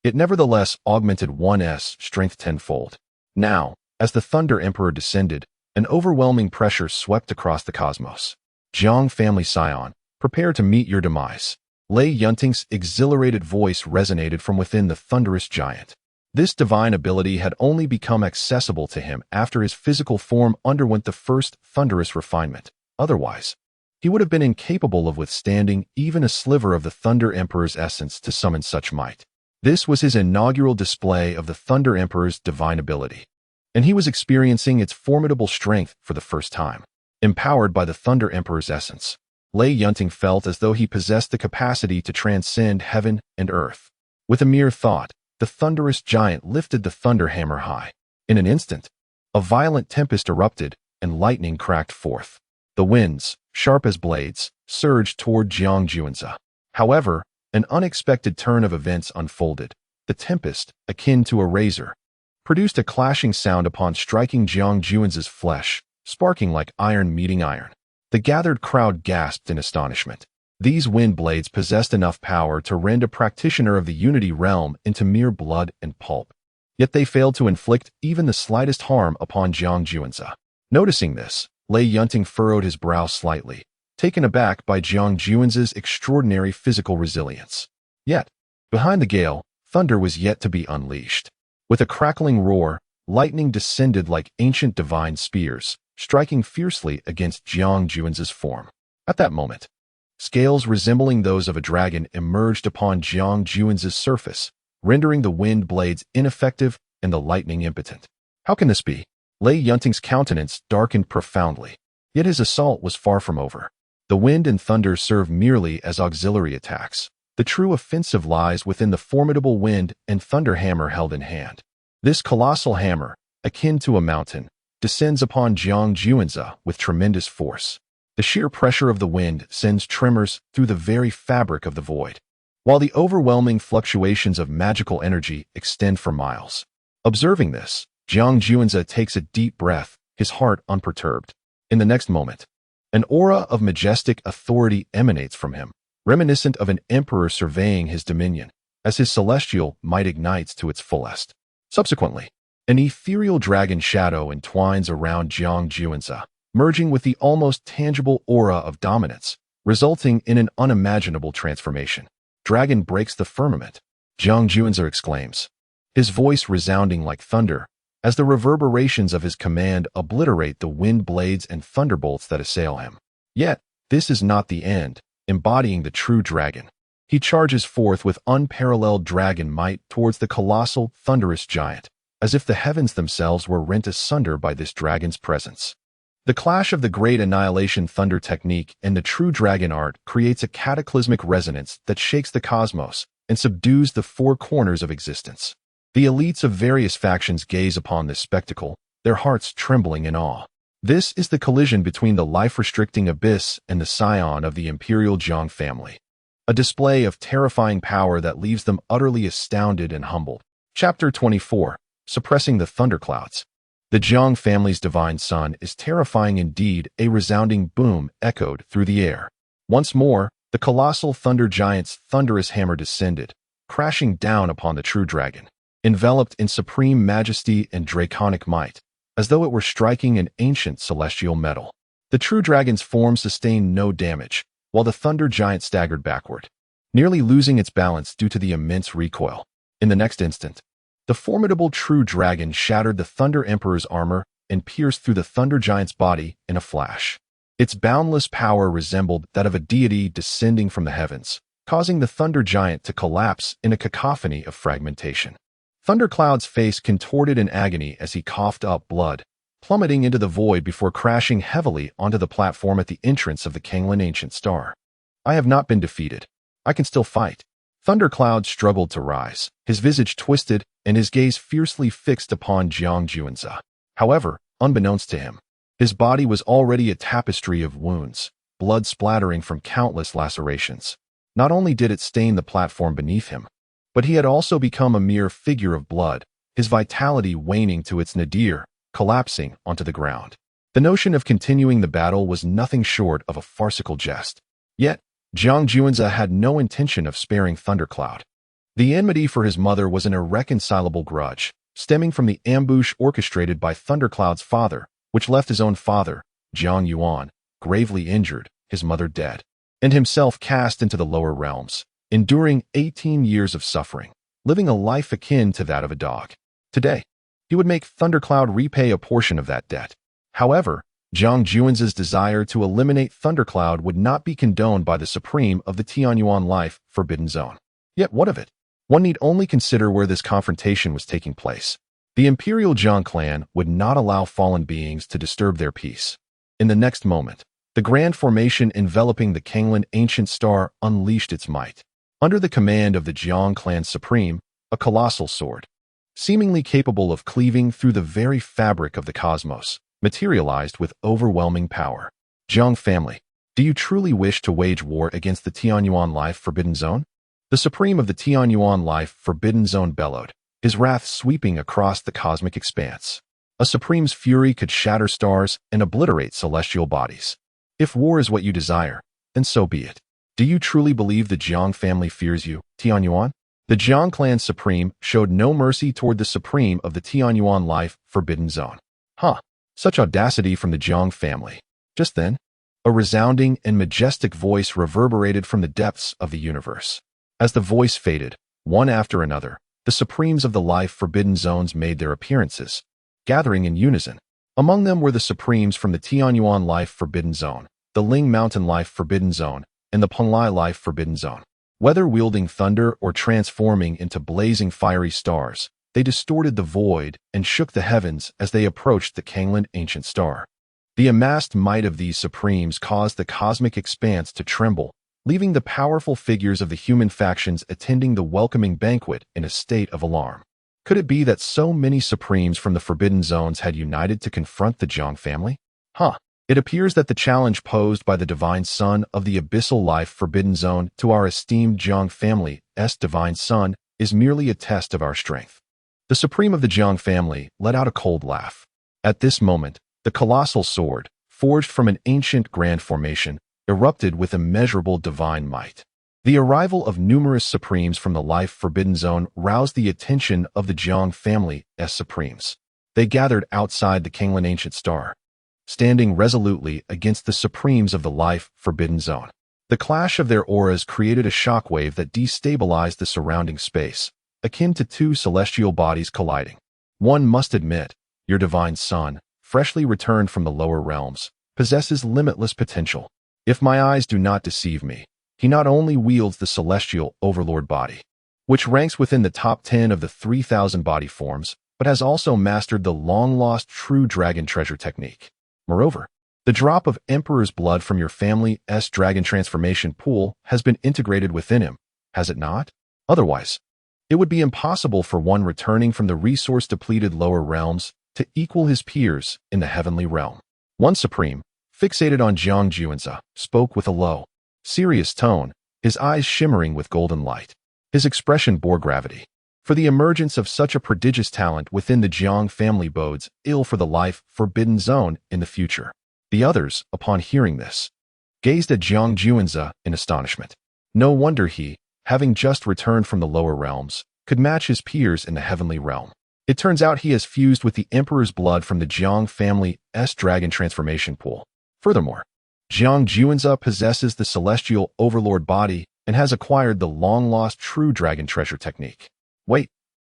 it nevertheless augmented one's strength tenfold. Now, as the Thunder Emperor descended, an overwhelming pressure swept across the cosmos. Jiang family scion, prepare to meet your demise. Lei Yunting's exhilarated voice resonated from within the thunderous giant. This divine ability had only become accessible to him after his physical form underwent the first thunderous refinement. Otherwise, he would have been incapable of withstanding even a sliver of the Thunder Emperor's essence to summon such might. This was his inaugural display of the Thunder Emperor's divine ability, and he was experiencing its formidable strength for the first time. Empowered by the Thunder Emperor's essence, Lei Yunting felt as though he possessed the capacity to transcend heaven and earth. With a mere thought, the thunderous giant lifted the Thunder Hammer high. In an instant, a violent tempest erupted and lightning cracked forth. The winds, sharp as blades, surged toward Jiang Juan's. However, an unexpected turn of events unfolded. The tempest, akin to a razor, produced a clashing sound upon striking Jiang Juan's flesh, sparking like iron meeting iron. The gathered crowd gasped in astonishment. These wind blades possessed enough power to rend a practitioner of the Unity realm into mere blood and pulp. Yet they failed to inflict even the slightest harm upon Jiang Juan's. Noticing this, Lei Yunting furrowed his brow slightly, taken aback by Jiang Juan's extraordinary physical resilience. Yet, behind the gale, thunder was yet to be unleashed. With a crackling roar, lightning descended like ancient divine spears, striking fiercely against Jiang Juan's form. At that moment, scales resembling those of a dragon emerged upon Jiang Juan's surface, rendering the wind blades ineffective and the lightning impotent. How can this be? Lei Yunting's countenance darkened profoundly, yet his assault was far from over. The wind and thunder served merely as auxiliary attacks, The true offensive lies within the formidable wind and thunder hammer held in hand. This colossal hammer, akin to a mountain, descends upon Jiang Juanzi with tremendous force. The sheer pressure of the wind sends tremors through the very fabric of the void, while the overwhelming fluctuations of magical energy extend for miles. Observing this, Jiang Juanzi takes a deep breath, his heart unperturbed. In the next moment, an aura of majestic authority emanates from him, reminiscent of an emperor surveying his dominion, as his celestial might ignites to its fullest. Subsequently, an ethereal dragon shadow entwines around Jiang Juanzi, merging with the almost tangible aura of dominance, resulting in an unimaginable transformation. "Dragon breaks the firmament," Jiang Juanzi exclaims, his voice resounding like thunder, as the reverberations of his command obliterate the wind blades and thunderbolts that assail him. Yet, this is not the end. Embodying the true dragon, he charges forth with unparalleled dragon might towards the colossal, thunderous giant, as if the heavens themselves were rent asunder by this dragon's presence. The clash of the great annihilation thunder technique and the true dragon art creates a cataclysmic resonance that shakes the cosmos and subdues the four corners of existence. The elites of various factions gaze upon this spectacle, their hearts trembling in awe. This is the collision between the life-restricting abyss and the scion of the Imperial Jiang family. A display of terrifying power that leaves them utterly astounded and humbled. Chapter 24. Suppressing the Thunderclouds. The Jiang family's divine son is terrifying indeed, a resounding boom echoed through the air. Once more, the colossal thunder giant's thunderous hammer descended, crashing down upon the true dragon, enveloped in supreme majesty and draconic might, as though it were striking an ancient celestial metal. The true dragon's form sustained no damage, while the thunder giant staggered backward, nearly losing its balance due to the immense recoil. In the next instant, the formidable true dragon shattered the Thunder Emperor's armor and pierced through the thunder giant's body in a flash. Its boundless power resembled that of a deity descending from the heavens, causing the thunder giant to collapse in a cacophony of fragmentation. Thundercloud's face contorted in agony as he coughed up blood, plummeting into the void before crashing heavily onto the platform at the entrance of the Kanglan Ancient Star. "I have not been defeated. I can still fight." Thundercloud struggled to rise, his visage twisted and his gaze fiercely fixed upon Jiang Juanzi. However, unbeknownst to him, his body was already a tapestry of wounds, blood splattering from countless lacerations. Not only did it stain the platform beneath him, but he had also become a mere figure of blood, his vitality waning to its nadir, collapsing onto the ground. The notion of continuing the battle was nothing short of a farcical jest. Yet, Jiang Juanzi had no intention of sparing Thundercloud. The enmity for his mother was an irreconcilable grudge, stemming from the ambush orchestrated by Thundercloud's father, which left his own father, Jiang Yuan, gravely injured, his mother dead, and himself cast into the lower realms, enduring 18 years of suffering, living a life akin to that of a dog. Today, he would make Thundercloud repay a portion of that debt. However, Jiang Juanzi's desire to eliminate Thundercloud would not be condoned by the Supreme of the Tianyuan Life Forbidden Zone. Yet what of it? One need only consider where this confrontation was taking place. The Imperial Jiang clan would not allow fallen beings to disturb their peace. In the next moment, the grand formation enveloping the Kanglan Ancient Star unleashed its might. Under the command of the Jiang clan Supreme, a colossal sword, seemingly capable of cleaving through the very fabric of the cosmos, materialized with overwhelming power. Jiang family, do you truly wish to wage war against the Tianyuan Life Forbidden Zone? The Supreme of the Tianyuan Life Forbidden Zone bellowed, his wrath sweeping across the cosmic expanse. A Supreme's fury could shatter stars and obliterate celestial bodies. If war is what you desire, then so be it. Do you truly believe the Jiang family fears you, Tianyuan? The Jiang clan Supreme showed no mercy toward the Supreme of the Tianyuan Life Forbidden Zone. Such audacity from the Jiang family. Just then, a resounding and majestic voice reverberated from the depths of the universe. As the voice faded, one after another, the Supremes of the Life Forbidden Zones made their appearances, gathering in unison. Among them were the Supremes from the Tianyuan Life Forbidden Zone, the Ling Mountain Life Forbidden Zone, and the Penglai Life Forbidden Zone. Whether wielding thunder or transforming into blazing fiery stars, they distorted the void and shook the heavens as they approached the Kanglan Ancient Star. The amassed might of these Supremes caused the cosmic expanse to tremble, leaving the powerful figures of the human factions attending the welcoming banquet in a state of alarm. Could it be that so many Supremes from the Forbidden Zones had united to confront the Jiang family? It appears that the challenge posed by the Divine Son of the Abyssal Life Forbidden Zone to our esteemed Jiang family's Divine Son is merely a test of our strength. The Supreme of the Jiang family let out a cold laugh. At this moment, the colossal sword, forged from an ancient grand formation, erupted with immeasurable divine might. The arrival of numerous Supremes from the Life Forbidden Zone roused the attention of the Jiang family's Supremes. They gathered outside the Kingland Ancient Star, standing resolutely against the Supremes of the Life Forbidden Zone. The clash of their auras created a shockwave that destabilized the surrounding space, akin to two celestial bodies colliding. One must admit, your Divine Son, freshly returned from the lower realms, possesses limitless potential. If my eyes do not deceive me, he not only wields the celestial overlord body, which ranks within the top 10 of the 3,000 body forms, but has also mastered the long-lost true dragon treasure technique. Moreover, the drop of Emperor's blood from your family's dragon transformation pool has been integrated within him, has it not? Otherwise, it would be impossible for one returning from the resource-depleted lower realms to equal his peers in the heavenly realm. One Supreme, fixated on Jiang Juanzi, spoke with a low, serious tone, his eyes shimmering with golden light. His expression bore gravity. For the emergence of such a prodigious talent within the Jiang family bodes ill for the Life Forbidden Zone in the future. The others, upon hearing this, gazed at Jiang Juanzi in astonishment. No wonder he, having just returned from the lower realms, could match his peers in the heavenly realm. It turns out he has fused with the Emperor's blood from the Jiang family's dragon transformation pool. Furthermore, Jiang Juanzi possesses the celestial overlord body and has acquired the long-lost true dragon treasure technique. Wait,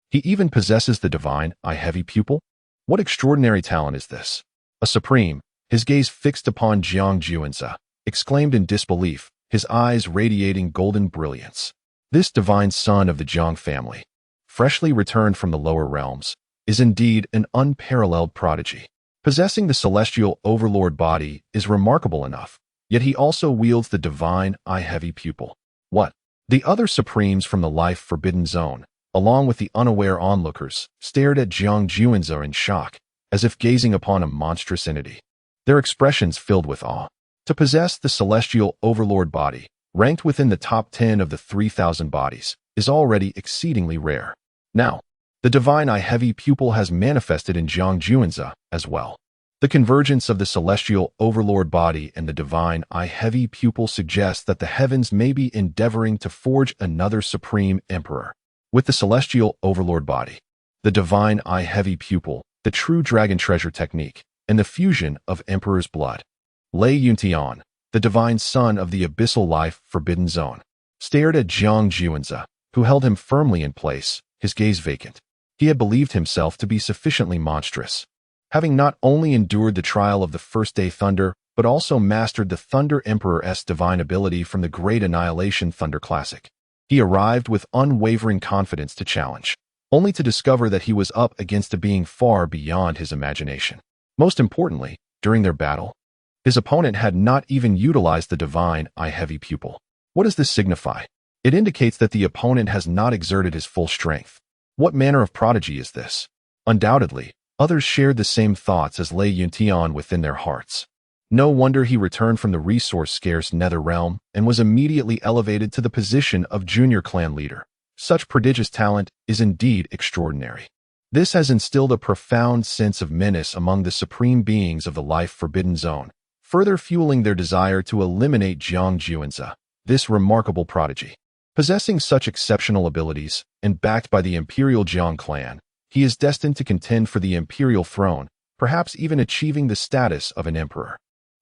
he even possesses the divine eye-heavy pupil? What extraordinary talent is this? A Supreme, his gaze fixed upon Jiang Juanzi, exclaimed in disbelief, his eyes radiating golden brilliance. This Divine Son of the Jiang family, freshly returned from the lower realms, is indeed an unparalleled prodigy. Possessing the celestial overlord body is remarkable enough, yet he also wields the divine eye-heavy pupil. What? The other Supremes from the Life Forbidden Zone, along with the unaware onlookers, stared at Jiang Juanzi in shock, as if gazing upon a monstrous entity. Their expressions filled with awe. To possess the celestial overlord body, ranked within the top 10 of the 3,000 bodies, is already exceedingly rare. Now, the divine eye-heavy pupil has manifested in Jiang Juanzi as well. The convergence of the celestial overlord body and the divine eye-heavy pupil suggests that the heavens may be endeavoring to forge another supreme emperor. With the celestial overlord body, the divine eye-heavy pupil, the true dragon treasure technique, and the fusion of Emperor's blood, Lei Yuntian, the Divine Son of the Abyssal Life Forbidden Zone, stared at Jiang Juanzi, who held him firmly in place, his gaze vacant. He had believed himself to be sufficiently monstrous, having not only endured the trial of the first-day thunder, but also mastered the Thunder Emperor's divine ability from the Great Annihilation Thunder Classic. He arrived with unwavering confidence to challenge, only to discover that he was up against a being far beyond his imagination. Most importantly, during their battle, his opponent had not even utilized the divine eye-heavy pupil. What does this signify? It indicates that the opponent has not exerted his full strength. What manner of prodigy is this? Undoubtedly, others shared the same thoughts as Lei Yuntian within their hearts. No wonder he returned from the resource-scarce Nether Realm and was immediately elevated to the position of junior clan leader. Such prodigious talent is indeed extraordinary. This has instilled a profound sense of menace among the supreme beings of the Life Forbidden Zone, further fueling their desire to eliminate Jiang Juanzi, this remarkable prodigy. Possessing such exceptional abilities, and backed by the Imperial Jiang clan, he is destined to contend for the Imperial throne, perhaps even achieving the status of an emperor.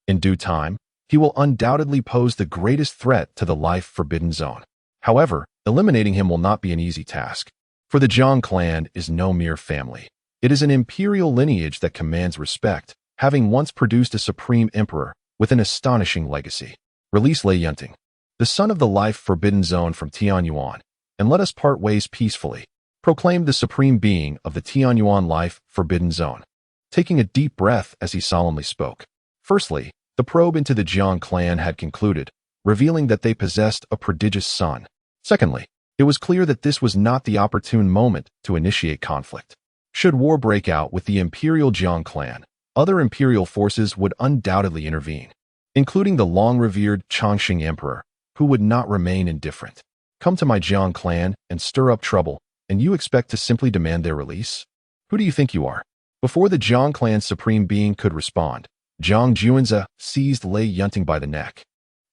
In due time, he will undoubtedly pose the greatest threat to the Life Forbidden Zone. However, eliminating him will not be an easy task, for the Jiang clan is no mere family. It is an imperial lineage that commands respect, having once produced a supreme emperor with an astonishing legacy. Release Lei Yunting, the son of the Life Forbidden Zone from Tianyuan, and let us part ways peacefully, proclaimed the supreme being of the Tianyuan Life Forbidden Zone, taking a deep breath as he solemnly spoke. Firstly, the probe into the Jiang clan had concluded, revealing that they possessed a prodigious son. Secondly, it was clear that this was not the opportune moment to initiate conflict. Should war break out with the Imperial Jiang clan, other Imperial forces would undoubtedly intervene, including the long-revered Chongqing Emperor, who would not remain indifferent. Come to my Jiang clan and stir up trouble, and you expect to simply demand their release? Who do you think you are? Before the Jiang clan's supreme being could respond, Zhang Juanzi seized Lei Yunting by the neck,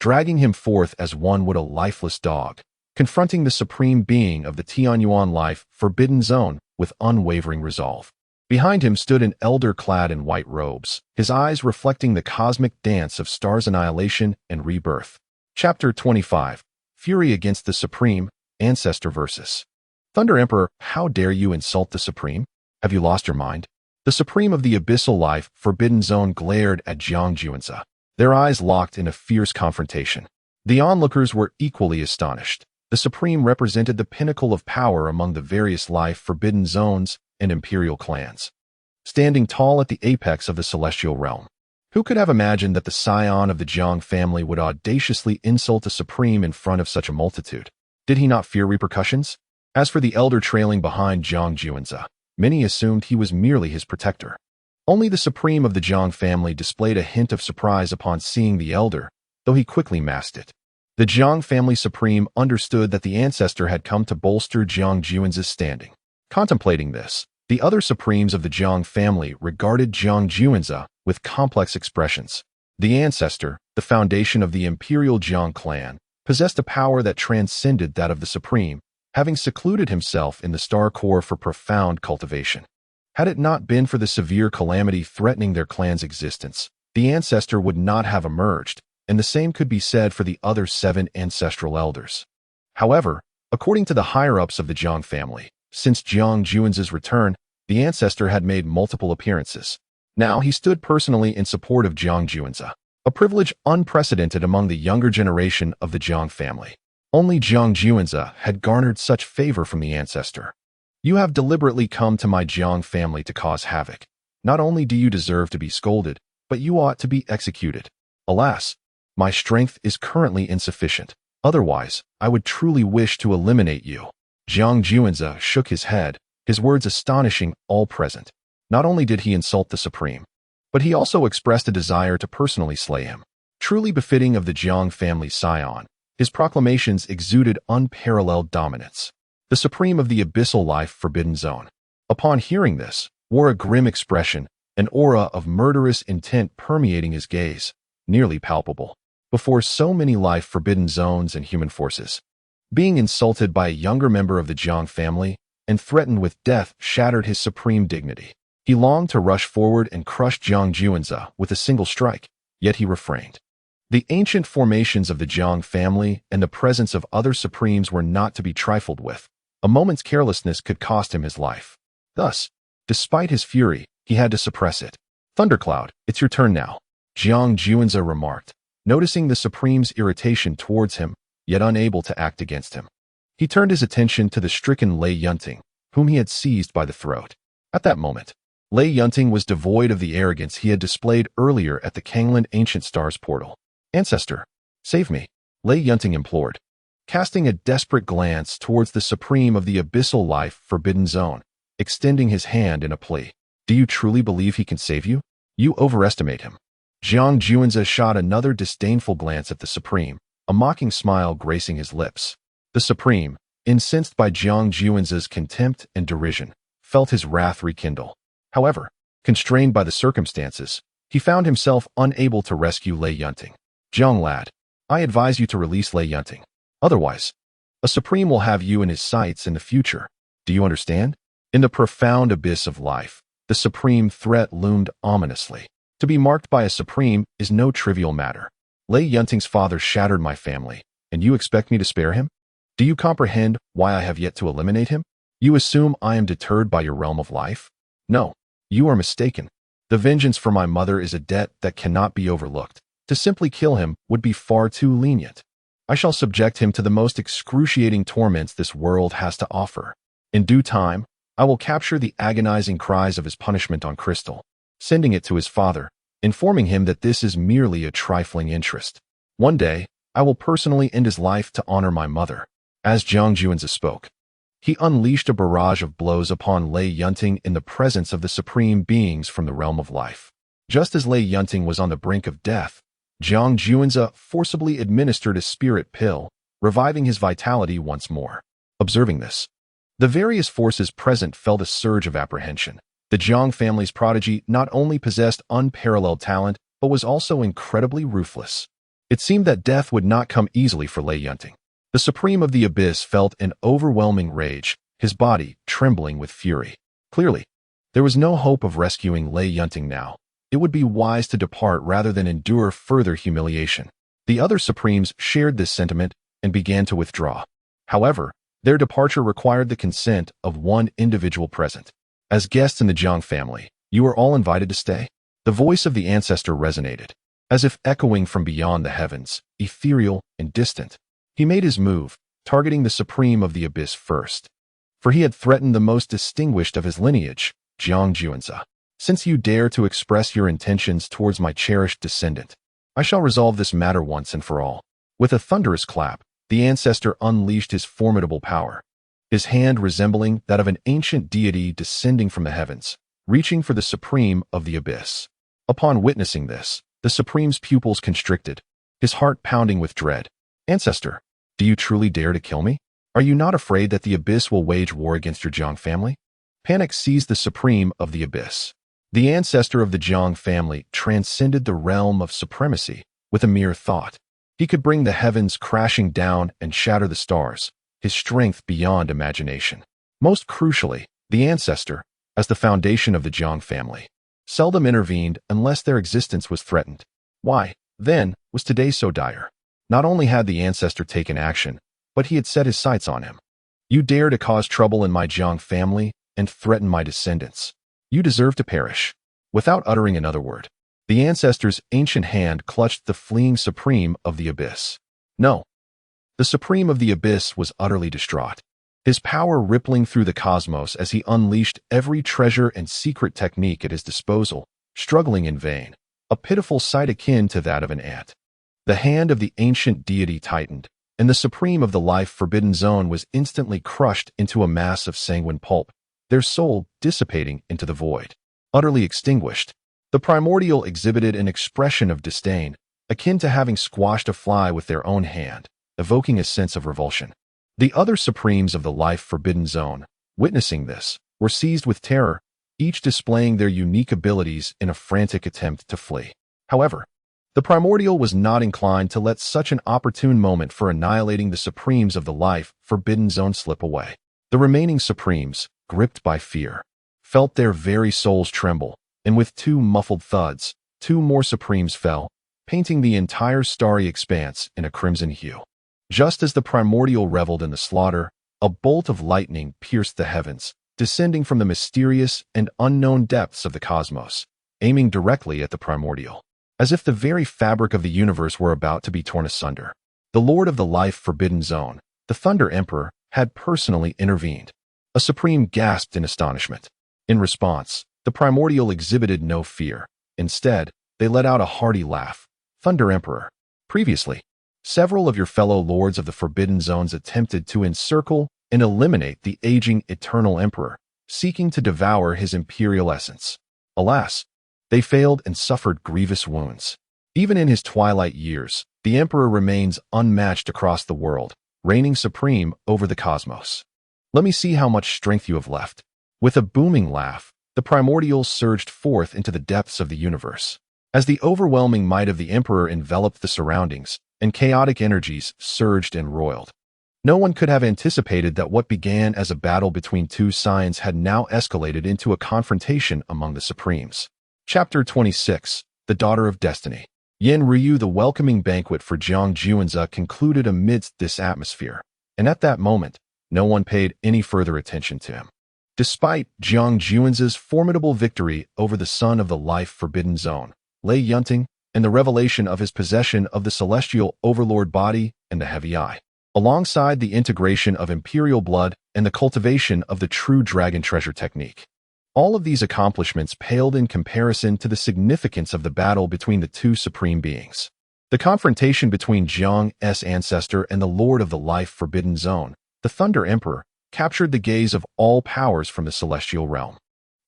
dragging him forth as one would a lifeless dog, confronting the supreme being of the Tianyuan life forbidden zone with unwavering resolve. Behind him stood an elder clad in white robes, his eyes reflecting the cosmic dance of stars' annihilation and rebirth. Chapter 25. Fury against the Supreme, Ancestor versus Thunder Emperor. How dare you insult the Supreme? Have you lost your mind? The Supreme of the Abyssal Life Forbidden Zone glared at Zhang Juanzi, their eyes locked in a fierce confrontation. The onlookers were equally astonished. The Supreme represented the pinnacle of power among the various life forbidden zones and Imperial clans, standing tall at the apex of the celestial realm. Who could have imagined that the scion of the Jiang family would audaciously insult a Supreme in front of such a multitude? Did he not fear repercussions? As for the elder trailing behind Zhang Juanzi, many assumed he was merely his protector. Only the Supreme of the Jiang family displayed a hint of surprise upon seeing the elder, though he quickly masked it. The Jiang family Supreme understood that the ancestor had come to bolster Zhang Juanzi's standing. Contemplating this, the other Supremes of the Jiang family regarded Zhang Juanzi with complex expressions. The ancestor, the foundation of the Imperial Jiang clan, possessed a power that transcended that of the Supreme, having secluded himself in the star core for profound cultivation. Had it not been for the severe calamity threatening their clan's existence, the ancestor would not have emerged, and the same could be said for the other 7 ancestral elders. However, according to the higher-ups of the Jiang family, since Zhang Juanzi's return, the ancestor had made multiple appearances. Now he stood personally in support of Zhang Juanzi, a privilege unprecedented among the younger generation of the Jiang family. Only Zhang Juanzi had garnered such favor from the ancestor. You have deliberately come to my Jiang family to cause havoc. Not only do you deserve to be scolded, but you ought to be executed. Alas, my strength is currently insufficient. Otherwise, I would truly wish to eliminate you. Zhang Juanzi shook his head, his words astonishing all present. Not only did he insult the Supreme, but he also expressed a desire to personally slay him. Truly befitting of the Jiang family scion, his proclamations exuded unparalleled dominance. The Supreme of the Abyssal Life Forbidden Zone, upon hearing this, wore a grim expression, an aura of murderous intent permeating his gaze, nearly palpable. Before so many life forbidden zones and human forces, being insulted by a younger member of the Jiang family and threatened with death shattered his supreme dignity. He longed to rush forward and crush Zhang Juanzi with a single strike, yet he refrained. The ancient formations of the Jiang family and the presence of other supremes were not to be trifled with. A moment's carelessness could cost him his life. Thus, despite his fury, he had to suppress it. Thundercloud, it's your turn now, Zhang Juanzi remarked, noticing the Supreme's irritation towards him, yet unable to act against him. He turned his attention to the stricken Lei Yunting, whom he had seized by the throat. At that moment, Lei Yunting was devoid of the arrogance he had displayed earlier at the Kangland Ancient Stars portal. Ancestor, save me, Lei Yunting implored, casting a desperate glance towards the Supreme of the Abyssal Life Forbidden Zone, extending his hand in a plea. Do you truly believe he can save you? You overestimate him. Zhang Juanzi shot another disdainful glance at the Supreme, a mocking smile gracing his lips. The Supreme, incensed by Zhang Juanzi's contempt and derision, felt his wrath rekindle. However, constrained by the circumstances, he found himself unable to rescue Lei Yunting. Zhang lad, I advise you to release Lei Yunting. Otherwise, a Supreme will have you in his sights in the future. Do you understand? In the profound abyss of life, the supreme threat loomed ominously. To be marked by a Supreme is no trivial matter. Lei Yunting's father shattered my family, and you expect me to spare him? Do you comprehend why I have yet to eliminate him? You assume I am deterred by your realm of life? No, you are mistaken. The vengeance for my mother is a debt that cannot be overlooked. To simply kill him would be far too lenient. I shall subject him to the most excruciating torments this world has to offer. In due time, I will capture the agonizing cries of his punishment on crystal, sending it to his father, informing him that this is merely a trifling interest. One day, I will personally end his life to honor my mother. As Jiang Juanzi spoke, he unleashed a barrage of blows upon Lei Yunting in the presence of the supreme beings from the realm of life. Just as Lei Yunting was on the brink of death, Jiang Juanzi forcibly administered a spirit pill, reviving his vitality once more. Observing this, the various forces present felt a surge of apprehension. The Jiang family's prodigy not only possessed unparalleled talent, but was also incredibly ruthless. It seemed that death would not come easily for Lei Yunting. The Supreme of the Abyss felt an overwhelming rage, his body trembling with fury. Clearly, there was no hope of rescuing Lei Yunting now. It would be wise to depart rather than endure further humiliation. The other Supremes shared this sentiment and began to withdraw. However, their departure required the consent of one individual present. As guests in the Jiang family, you are all invited to stay. The voice of the ancestor resonated, as if echoing from beyond the heavens, ethereal and distant. He made his move, targeting the Supreme of the Abyss first, for he had threatened the most distinguished of his lineage, Jiang Juanzi. Since you dare to express your intentions towards my cherished descendant, I shall resolve this matter once and for all. With a thunderous clap, the ancestor unleashed his formidable power, his hand resembling that of an ancient deity descending from the heavens, reaching for the Supreme of the Abyss. Upon witnessing this, the Supreme's pupils constricted, his heart pounding with dread. Ancestor, do you truly dare to kill me? Are you not afraid that the Abyss will wage war against your Jiang family? Panic seized the Supreme of the Abyss. The ancestor of the Jiang family transcended the realm of supremacy with a mere thought. He could bring the heavens crashing down and shatter the stars, his strength beyond imagination. Most crucially, the ancestor, as the foundation of the Jiang family, seldom intervened unless their existence was threatened. Why, then, was today so dire? Not only had the ancestor taken action, but he had set his sights on him. You dare to cause trouble in my Jiang family and threaten my descendants. You deserve to perish. Without uttering another word, the ancestor's ancient hand clutched the fleeing Supreme of the Abyss. No. The Supreme of the Abyss was utterly distraught, his power rippling through the cosmos as he unleashed every treasure and secret technique at his disposal, struggling in vain, a pitiful sight akin to that of an ant. The hand of the ancient deity tightened, and the Supreme of the life-forbidden zone was instantly crushed into a mass of sanguine pulp, their soul dissipating into the void. Utterly extinguished, the primordial exhibited an expression of disdain, akin to having squashed a fly with their own hand, evoking a sense of revulsion. The other Supremes of the life-forbidden zone, witnessing this, were seized with terror, each displaying their unique abilities in a frantic attempt to flee. However, the primordial was not inclined to let such an opportune moment for annihilating the Supremes of the life-forbidden zone slip away. The remaining Supremes, gripped by fear, felt their very souls tremble, and with two muffled thuds, two more Supremes fell, painting the entire starry expanse in a crimson hue. Just as the primordial reveled in the slaughter, a bolt of lightning pierced the heavens, descending from the mysterious and unknown depths of the cosmos, aiming directly at the primordial. As if the very fabric of the universe were about to be torn asunder, the Lord of the life-forbidden zone, the Thunder Emperor, had personally intervened. A Supreme gasped in astonishment. In response, the primordial exhibited no fear. Instead, they let out a hearty laugh. Thunder Emperor, previously, several of your fellow lords of the Forbidden Zones attempted to encircle and eliminate the aging Eternal Emperor, seeking to devour his imperial essence. Alas, they failed and suffered grievous wounds. Even in his twilight years, the Emperor remains unmatched across the world, reigning supreme over the cosmos. Let me see how much strength you have left. With a booming laugh, the primordial surged forth into the depths of the universe. As the overwhelming might of the Emperor enveloped the surroundings, and chaotic energies surged and roiled, no one could have anticipated that what began as a battle between two scions had now escalated into a confrontation among the Supremes. Chapter 26, The Daughter of Destiny. Yen Ryu. The welcoming banquet for Jiang Juanzi concluded amidst this atmosphere, and at that moment, no one paid any further attention to him. Despite Jiang Juanzi's formidable victory over the son of the life-forbidden zone, Lei Yunting, and the revelation of his possession of the celestial overlord body and the heavy eye, alongside the integration of Imperial blood and the cultivation of the true dragon treasure technique, all of these accomplishments paled in comparison to the significance of the battle between the two supreme beings. The confrontation between Jiang's ancestor and the Lord of the Life-Forbidden Zone, the Thunder Emperor, captured the gaze of all powers from the celestial realm.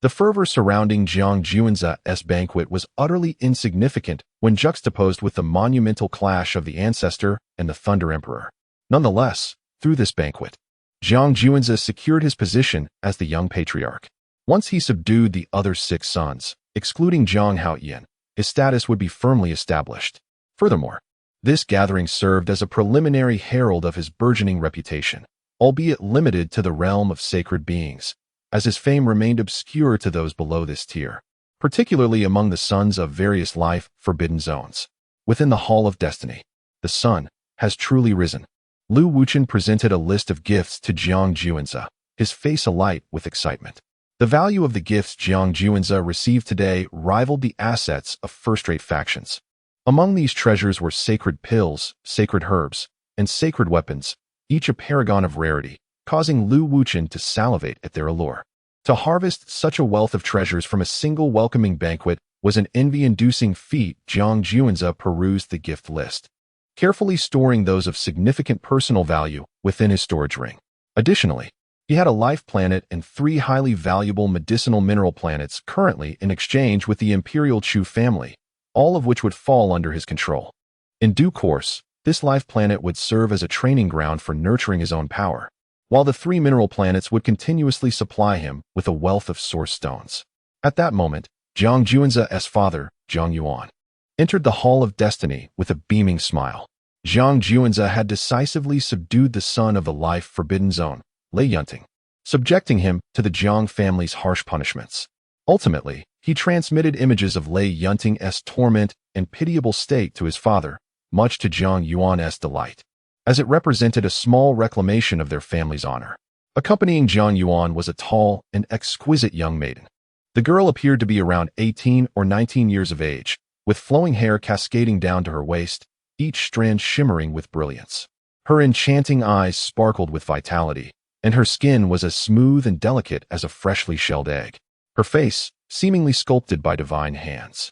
The fervor surrounding Jiang Juanza's banquet was utterly insignificant when juxtaposed with the monumental clash of the ancestor and the Thunder Emperor. Nonetheless, through this banquet, Jiang Juanza secured his position as the young patriarch. Once he subdued the other 6 sons, excluding Jiang Haoyan, his status would be firmly established. Furthermore, this gathering served as a preliminary herald of his burgeoning reputation, albeit limited to the realm of sacred beings, as his fame remained obscure to those below this tier, particularly among the sons of various life-forbidden zones. Within the Hall of Destiny, the sun has truly risen. Lu Wuchen presented a list of gifts to Jiang Juanza, his face alight with excitement. The value of the gifts Jiang Juanza received today rivaled the assets of first-rate factions. Among these treasures were sacred pills, sacred herbs, and sacred weapons, each a paragon of rarity, causing Lu Wuchen to salivate at their allure. To harvest such a wealth of treasures from a single welcoming banquet was an envy-inducing feat. Jiang Juanza perused the gift list, carefully storing those of significant personal value within his storage ring. Additionally, he had a life planet and 3 highly valuable medicinal mineral planets currently in exchange with the Imperial Chu family, all of which would fall under his control. In due course, this life planet would serve as a training ground for nurturing his own power, while the 3 mineral planets would continuously supply him with a wealth of source stones. At that moment, Jiang Juanza's father, Jiang Yuan, entered the Hall of Destiny with a beaming smile. Jiang Juanza had decisively subdued the son of the Life-Forbidden Zone, Lei Yunting, subjecting him to the Jiang family's harsh punishments. Ultimately, he transmitted images of Lei Yunting's torment and pitiable state to his father, much to Jiang Yuan's delight, as it represented a small reclamation of their family's honor. Accompanying Jiang Yuan was a tall and exquisite young maiden. The girl appeared to be around 18 or 19 years of age, with flowing hair cascading down to her waist, each strand shimmering with brilliance. Her enchanting eyes sparkled with vitality, and her skin was as smooth and delicate as a freshly shelled egg. Her face, seemingly sculpted by divine hands,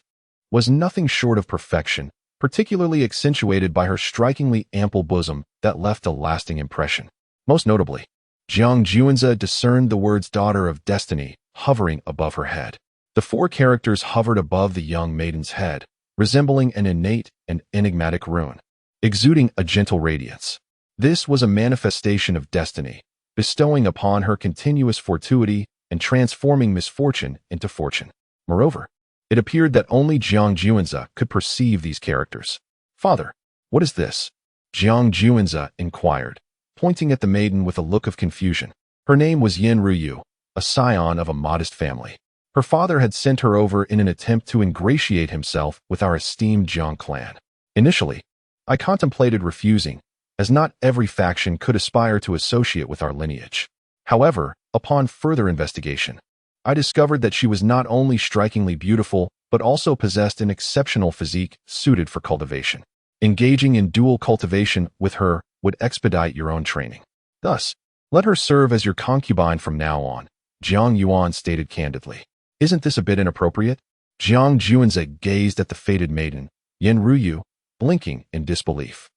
was nothing short of perfection, particularly accentuated by her strikingly ample bosom that left a lasting impression. Most notably, Jiang Juanza discerned the words "Daughter of Destiny" hovering above her head. The 4 characters hovered above the young maiden's head, resembling an innate and enigmatic rune, exuding a gentle radiance. This was a manifestation of destiny, bestowing upon her continuous fortuity and transforming misfortune into fortune. Moreover, it appeared that only Jiang Juanza could perceive these characters. "Father, what is this?" Jiang Juanza inquired, pointing at the maiden with a look of confusion. Her name was Yin Ruyu, a scion of a modest family. Her father had sent her over in an attempt to ingratiate himself with our esteemed Jiang clan. Initially, I contemplated refusing, as not every faction could aspire to associate with our lineage. However, upon further investigation, I discovered that she was not only strikingly beautiful, but also possessed an exceptional physique suited for cultivation. Engaging in dual cultivation with her would expedite your own training. Thus, let her serve as your concubine from now on, Jiang Yuan stated candidly. Isn't this a bit inappropriate? Jiang Juanza gazed at the fated maiden, Yin Ruyu, blinking in disbelief.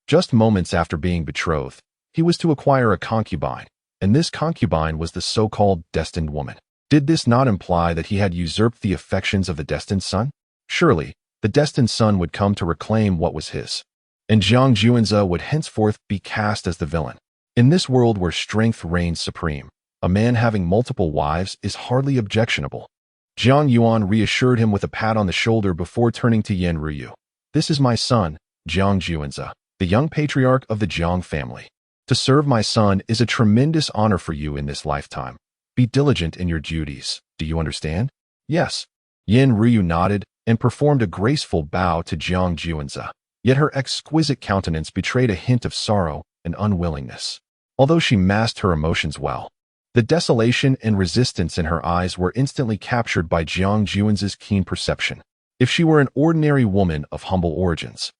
Just moments after being betrothed, he was to acquire a concubine, and this concubine was the so-called destined woman. Did this not imply that he had usurped the affections of the destined son? Surely, the destined son would come to reclaim what was his, and Jiang Juanza would henceforth be cast as the villain. In this world where strength reigns supreme, a man having multiple wives is hardly objectionable. Jiang Yuan reassured him with a pat on the shoulder before turning to Yin Ruyu. "This is my son, Jiang Juanza, the young patriarch of the Jiang family. To serve my son is a tremendous honor for you in this lifetime. Be diligent in your duties. Do you understand?" "Yes." Yin Ruyu nodded and performed a graceful bow to Jiang Juanza, yet her exquisite countenance betrayed a hint of sorrow and unwillingness. Although she masked her emotions well, the desolation and resistance in her eyes were instantly captured by Jiang Juanza's keen perception. If she were an ordinary woman of humble origins,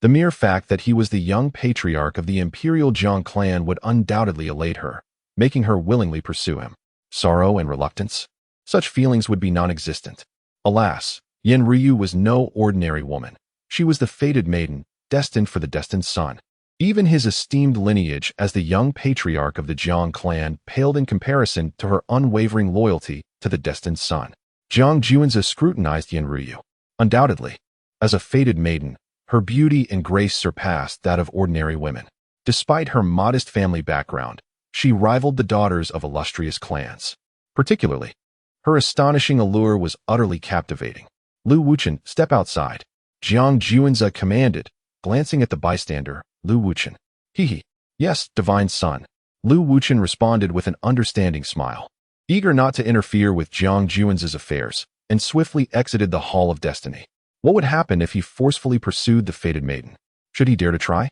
the mere fact that he was the young patriarch of the Imperial Jiang clan would undoubtedly elate her, making her willingly pursue him. Sorrow and reluctance? Such feelings would be non-existent. Alas, Yin Ruyu was no ordinary woman. She was the fated maiden, destined for the destined son. Even his esteemed lineage as the young patriarch of the Jiang clan paled in comparison to her unwavering loyalty to the destined son. Jiang Juanzi scrutinized Yin Ruyu. Undoubtedly, as a fated maiden, her beauty and grace surpassed that of ordinary women. Despite her modest family background, she rivaled the daughters of illustrious clans. Particularly, her astonishing allure was utterly captivating. Lu Wuchen, step outside. Jiang Juanzi commanded, glancing at the bystander, Lu Wuchen. Hee. Yes, divine son. Lu Wuchen responded with an understanding smile, eager not to interfere with Jiang Juanzi's affairs, and swiftly exited the Hall of Destiny. What would happen if he forcefully pursued the fated maiden? Should he dare to try?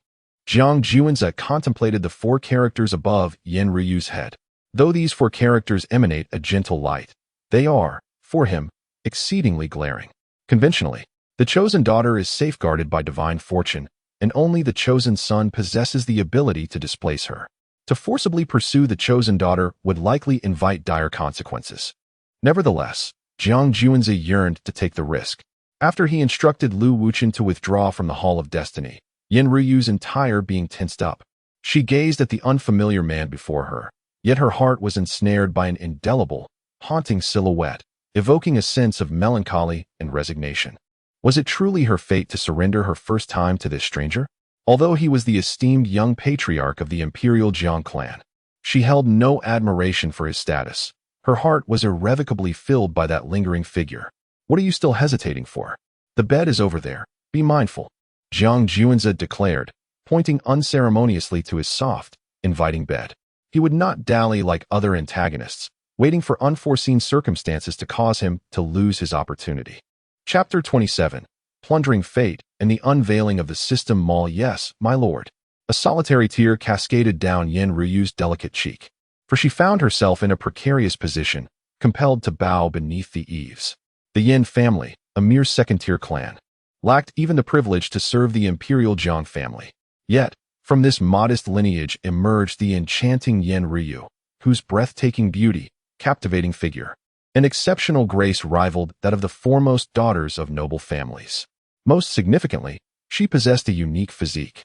Jiang Juanzi contemplated the 4 characters above Yin Ruyu's head. Though these 4 characters emanate a gentle light, they are, for him, exceedingly glaring. Conventionally, the chosen daughter is safeguarded by divine fortune, and only the chosen son possesses the ability to displace her. To forcibly pursue the chosen daughter would likely invite dire consequences. Nevertheless, Jiang Juanzi yearned to take the risk. After he instructed Lu Wuchen to withdraw from the Hall of Destiny, Yin Ruyu's entire being tensed up. She gazed at the unfamiliar man before her, yet her heart was ensnared by an indelible, haunting silhouette, evoking a sense of melancholy and resignation. Was it truly her fate to surrender her first time to this stranger? Although he was the esteemed young patriarch of the Imperial Jiang clan, she held no admiration for his status. Her heart was irrevocably filled by that lingering figure. What are you still hesitating for? The bed is over there. Be mindful, Jiang Juanzi declared, pointing unceremoniously to his soft, inviting bed. He would not dally like other antagonists, waiting for unforeseen circumstances to cause him to lose his opportunity. Chapter 27, Plundering Fate and the Unveiling of the System Mall. Yes, my lord. A solitary tear cascaded down Yin Ruyu's delicate cheek, for she found herself in a precarious position, compelled to bow beneath the eaves. The Yin family, a mere second-tier clan, lacked even the privilege to serve the Imperial Jiang family. Yet, from this modest lineage emerged the enchanting Yin Ryu, whose breathtaking beauty, captivating figure, and exceptional grace rivaled that of the foremost daughters of noble families. Most significantly, she possessed a unique physique,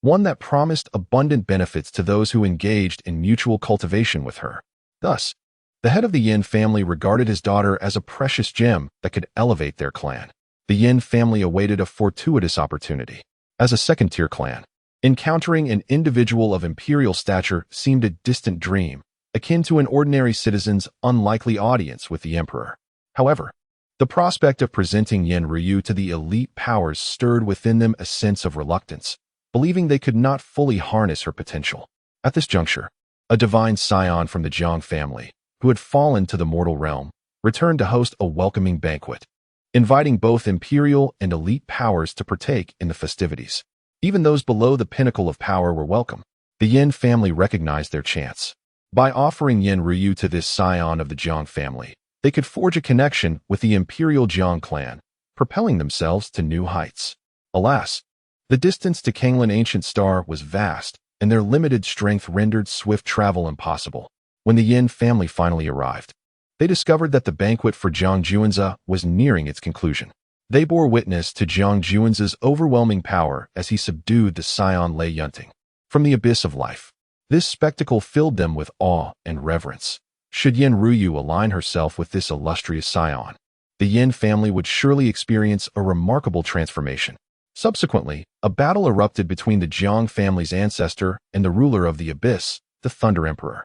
one that promised abundant benefits to those who engaged in mutual cultivation with her. Thus, the head of the Yin family regarded his daughter as a precious gem that could elevate their clan. The Yin family awaited a fortuitous opportunity. As a second-tier clan, encountering an individual of imperial stature seemed a distant dream, akin to an ordinary citizen's unlikely audience with the emperor. However, the prospect of presenting Yin Ryu to the elite powers stirred within them a sense of reluctance, believing they could not fully harness her potential. At this juncture, a divine scion from the Jiang family, who had fallen to the mortal realm, returned to host a welcoming banquet, inviting both imperial and elite powers to partake in the festivities. Even those below the pinnacle of power were welcome. The Yin family recognized their chance. By offering Yin Ryu to this scion of the Jiang family, they could forge a connection with the Imperial Jiang clan, propelling themselves to new heights. Alas, the distance to Kanglin Ancient Star was vast, and their limited strength rendered swift travel impossible. When the Yin family finally arrived, they discovered that the banquet for Jiang Juanzi was nearing its conclusion. They bore witness to Jiang Juanzi's overwhelming power as he subdued the scion Lei Yunting from the abyss of life. This spectacle filled them with awe and reverence. Should Yin Ryu align herself with this illustrious scion, the Yin family would surely experience a remarkable transformation. Subsequently, a battle erupted between the Jiang family's ancestor and the ruler of the abyss, the Thunder Emperor.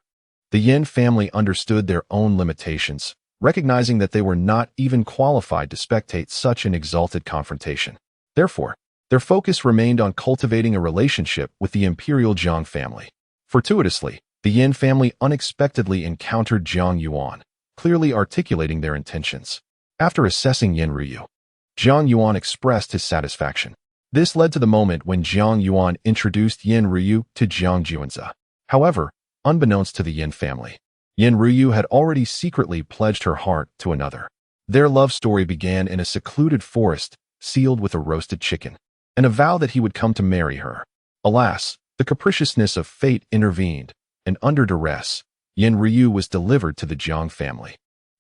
The Yin family understood their own limitations, recognizing that they were not even qualified to spectate such an exalted confrontation. Therefore, their focus remained on cultivating a relationship with the Imperial Jiang family. Fortuitously, the Yin family unexpectedly encountered Jiang Yuan, clearly articulating their intentions. After assessing Yin Ryu, Jiang Yuan expressed his satisfaction. This led to the moment when Jiang Yuan introduced Yin Ryu to Jiang Juanzi. However, unbeknownst to the Yin family, Yin Ryu had already secretly pledged her heart to another. Their love story began in a secluded forest, sealed with a roasted chicken, and a vow that he would come to marry her. Alas, the capriciousness of fate intervened, and under duress, Yin Ryu was delivered to the Jiang family.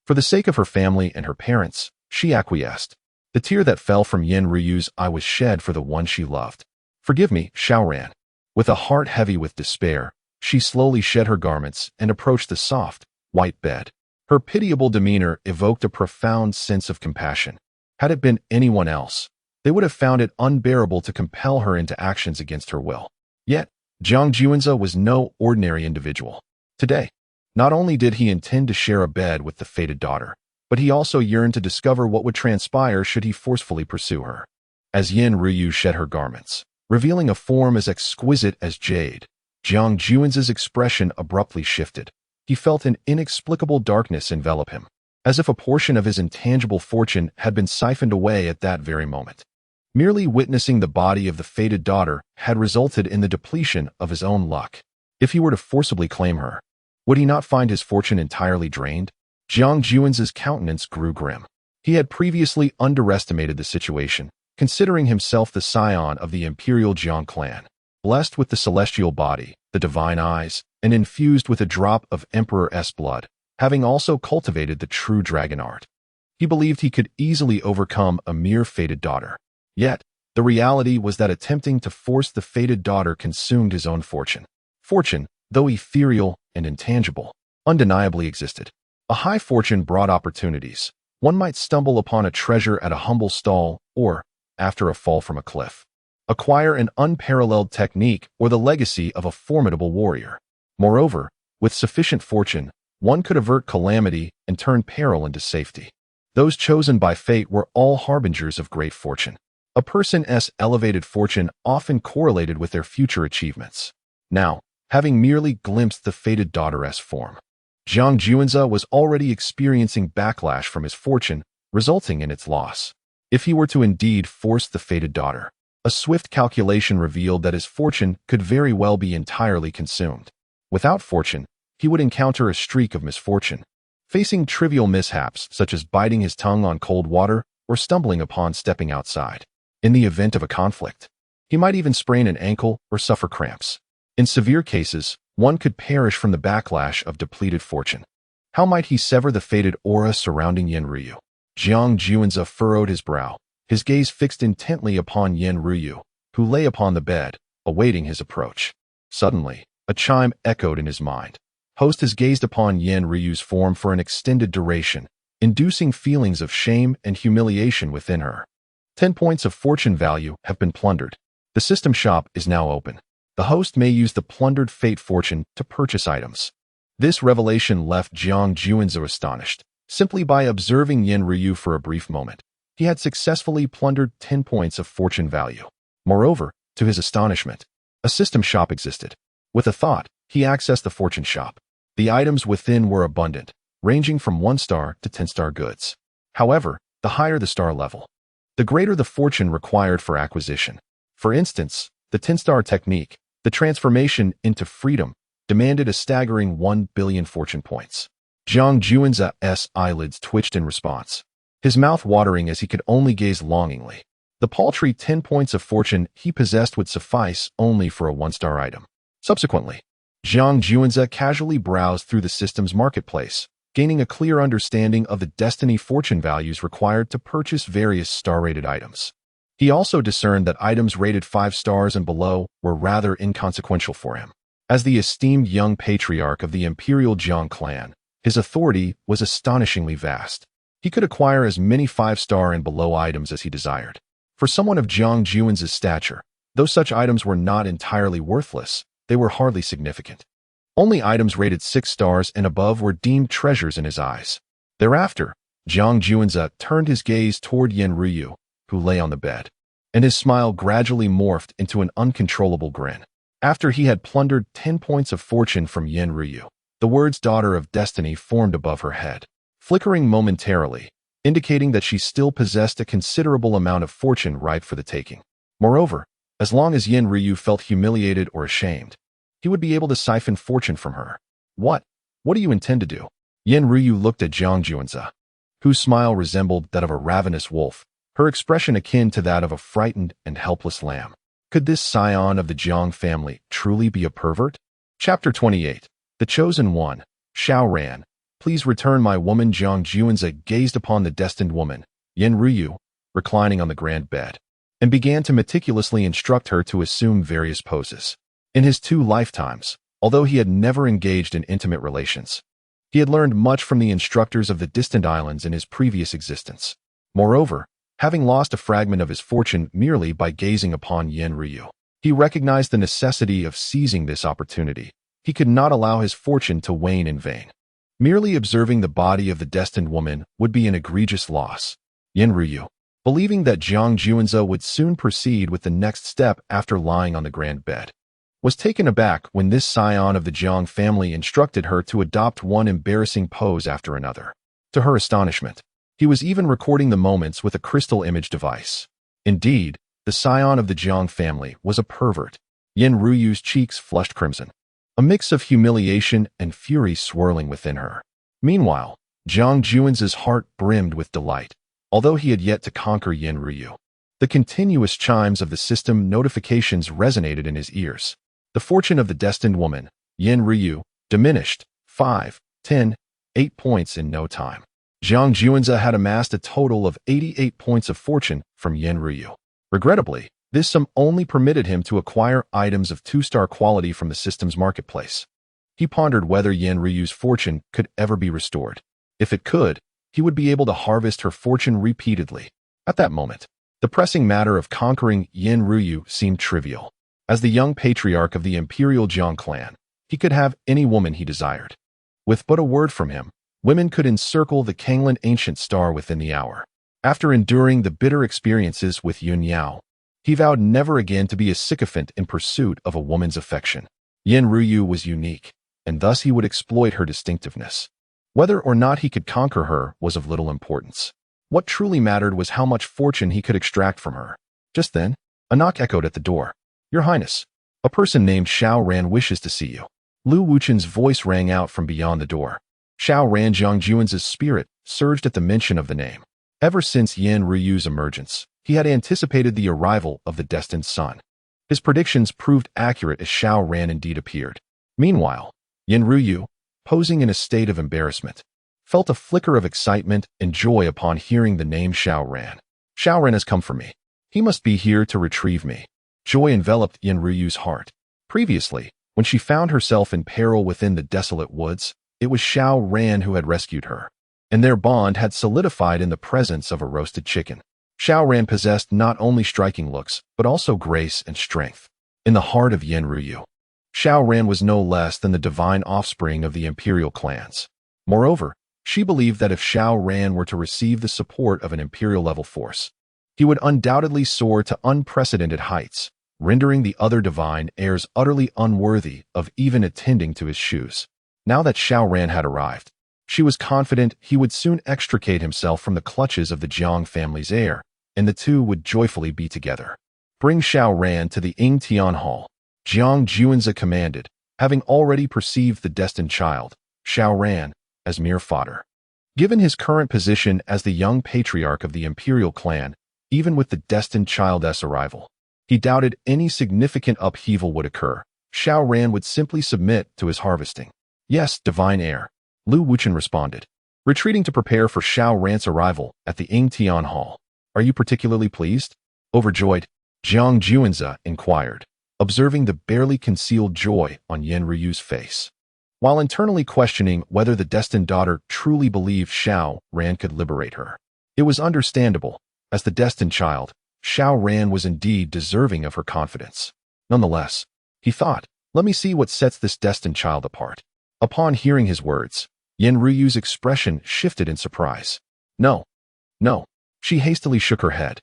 For the sake of her family and her parents, she acquiesced. The tear that fell from Yin Ryu's eye was shed for the one she loved. "Forgive me," Xiao ran. With a heart heavy with despair, she slowly shed her garments and approached the soft, white bed. Her pitiable demeanor evoked a profound sense of compassion. Had it been anyone else, they would have found it unbearable to compel her into actions against her will. Yet, Jiang Juanze was no ordinary individual. Today, not only did he intend to share a bed with the fated daughter, but he also yearned to discover what would transpire should he forcefully pursue her. As Yin Ryu shed her garments, revealing a form as exquisite as jade, Jiang Juanze's expression abruptly shifted. He felt an inexplicable darkness envelop him, as if a portion of his intangible fortune had been siphoned away at that very moment. Merely witnessing the body of the fated daughter had resulted in the depletion of his own luck. If he were to forcibly claim her, would he not find his fortune entirely drained? Jiang Juanze's countenance grew grim. He had previously underestimated the situation, considering himself the scion of the Imperial Jiang clan, blessed with the celestial body, the divine eyes, and infused with a drop of Emperor's blood, having also cultivated the true dragon art. He believed he could easily overcome a mere fated daughter. Yet, the reality was that attempting to force the fated daughter consumed his own fortune. Fortune, though ethereal and intangible, undeniably existed. A high fortune brought opportunities. One might stumble upon a treasure at a humble stall or, after a fall from a cliff, acquire an unparalleled technique or the legacy of a formidable warrior. Moreover, with sufficient fortune, one could avert calamity and turn peril into safety. Those chosen by fate were all harbingers of great fortune. A person's elevated fortune often correlated with their future achievements. Now, having merely glimpsed the fated daughter's form, Jiang Juanze was already experiencing backlash from his fortune, resulting in its loss. If he were to indeed force the fated daughter, a swift calculation revealed that his fortune could very well be entirely consumed. Without fortune, he would encounter a streak of misfortune, facing trivial mishaps such as biting his tongue on cold water or stumbling upon stepping outside. In the event of a conflict, he might even sprain an ankle or suffer cramps. In severe cases, one could perish from the backlash of depleted fortune. How might he sever the fated aura surrounding Yin Ryu? Jiang Juanze furrowed his brow, his gaze fixed intently upon Yin Ryu, who lay upon the bed, awaiting his approach. Suddenly, a chime echoed in his mind. Host has gazed upon Yin Ryu's form for an extended duration, inducing feelings of shame and humiliation within her. 10 points of fortune value have been plundered. The system shop is now open. The host may use the plundered fate fortune to purchase items. This revelation left Jiang Juanze astonished. Simply by observing Yin Ryu for a brief moment, he had successfully plundered 10 points of fortune value. Moreover, to his astonishment, a system shop existed. With a thought, he accessed the fortune shop. The items within were abundant, ranging from 1-star to 10-star goods. However, the higher the star level, the greater the fortune required for acquisition. For instance, the 10-star technique, the transformation into freedom, demanded a staggering 1 billion fortune points. Jiang Juanze's eyelids twitched in response, his mouth watering as he could only gaze longingly. The paltry 10 points of fortune he possessed would suffice only for a 1-star item. Subsequently, Jiang Juanze casually browsed through the system's marketplace, gaining a clear understanding of the destiny fortune values required to purchase various star-rated items. He also discerned that items rated 5 stars and below were rather inconsequential for him. As the esteemed young patriarch of the Imperial Jiang clan, his authority was astonishingly vast. He could acquire as many 5-star and below items as he desired. For someone of Jiang Juanze's stature, though such items were not entirely worthless, they were hardly significant. Only items rated 6 stars and above were deemed treasures in his eyes. Thereafter, Jiang Juanze turned his gaze toward Yin Ryu, who lay on the bed, and his smile gradually morphed into an uncontrollable grin. After he had plundered 10 points of fortune from Yin Ryu, the words "Daughter of Destiny" formed above her head, flickering momentarily, indicating that she still possessed a considerable amount of fortune ripe for the taking. Moreover, as long as Yin Ryu felt humiliated or ashamed, he would be able to siphon fortune from her. What do you intend to do? Yin Ryu looked at Jiang Juanze, whose smile resembled that of a ravenous wolf, her expression akin to that of a frightened and helpless lamb. Could this scion of the Jiang family truly be a pervert? Chapter 28. The Chosen One. Xiao ran. Please return my woman. Jiang Juanze gazed upon the destined woman, Yin Ryu, reclining on the grand bed, and began to meticulously instruct her to assume various poses. In his 2 lifetimes, although he had never engaged in intimate relations, he had learned much from the instructors of the distant islands in his previous existence. Moreover, having lost a fragment of his fortune merely by gazing upon Yen Ryu, he recognized the necessity of seizing this opportunity. He could not allow his fortune to wane in vain. Merely observing the body of the destined woman would be an egregious loss. Yen Ryu, believing that Jiang Juanzi would soon proceed with the next step after lying on the grand bed, was taken aback when this scion of the Jiang family instructed her to adopt one embarrassing pose after another. To her astonishment, he was even recording the moments with a crystal image device. Indeed, the scion of the Jiang family was a pervert. Yen Ryu's cheeks flushed crimson, a mix of humiliation and fury swirling within her. Meanwhile, Jiang Juanzi's heart brimmed with delight, although he had yet to conquer Yen Ryu. The continuous chimes of the system notifications resonated in his ears. The fortune of the destined woman, Yen Ryu, diminished 5, 10, 8 points in no time. Jiang Juanzi had amassed a total of 88 points of fortune from Yen Ryu. Regrettably, this sum only permitted him to acquire items of 2-star quality from the system's marketplace. He pondered whether Yen Ryu's fortune could ever be restored. If it could, he would be able to harvest her fortune repeatedly. At that moment, the pressing matter of conquering Yen Ryu seemed trivial. As the young patriarch of the Imperial Jiang clan, he could have any woman he desired. With but a word from him, women could encircle the Kanglan ancient star within the hour. After enduring the bitter experiences with Yun Yao, he vowed never again to be a sycophant in pursuit of a woman's affection. Yen Ryu was unique, and thus he would exploit her distinctiveness. Whether or not he could conquer her was of little importance. What truly mattered was how much fortune he could extract from her. Just then, a knock echoed at the door. "Your Highness, a person named Xiao Ran wishes to see you." Lu Wuchen's voice rang out from beyond the door. Xiao Ran. Jiang Juanzi's spirit surged at the mention of the name. Ever since Yen Ryu's emergence, he had anticipated the arrival of the destined son. His predictions proved accurate as Xiao Ran indeed appeared. Meanwhile, Yen Ryu, posing in a state of embarrassment, felt a flicker of excitement and joy upon hearing the name Xiao Ran. "Xiao Ran has come for me. He must be here to retrieve me." Joy enveloped Yen Ryu's heart. Previously, when she found herself in peril within the desolate woods, it was Xiao Ran who had rescued her, and their bond had solidified in the presence of a roasted chicken. Xiao Ran possessed not only striking looks, but also grace and strength. In the heart of Yen Ryu, Xiao Ran was no less than the divine offspring of the Imperial clans. Moreover, she believed that if Xiao Ran were to receive the support of an Imperial-level force, he would undoubtedly soar to unprecedented heights, rendering the other divine heirs utterly unworthy of even attending to his shoes. Now that Xiao Ran had arrived, she was confident he would soon extricate himself from the clutches of the Jiang family's heir, and the two would joyfully be together. "Bring Xiao Ran to the Yingtian Hall," Jiang Juanzi commanded, having already perceived the destined child, Xiao Ran, as mere fodder. Given his current position as the young patriarch of the Imperial clan, even with the destined child's arrival, he doubted any significant upheaval would occur. Xiao Ran would simply submit to his harvesting. "Yes, divine heir," Lu Wuchen responded, retreating to prepare for Xiao Ran's arrival at the Yingtian Hall. "Are you particularly pleased?" Overjoyed, Jiang Juanzi inquired, observing the barely concealed joy on Yen Ryu's face. While internally questioning whether the destined daughter truly believed Xiao Ran could liberate her, it was understandable. As the destined child, Xiao Ran was indeed deserving of her confidence. Nonetheless, he thought, "Let me see what sets this destined child apart." Upon hearing his words, Yen Ryu's expression shifted in surprise. No. She hastily shook her head.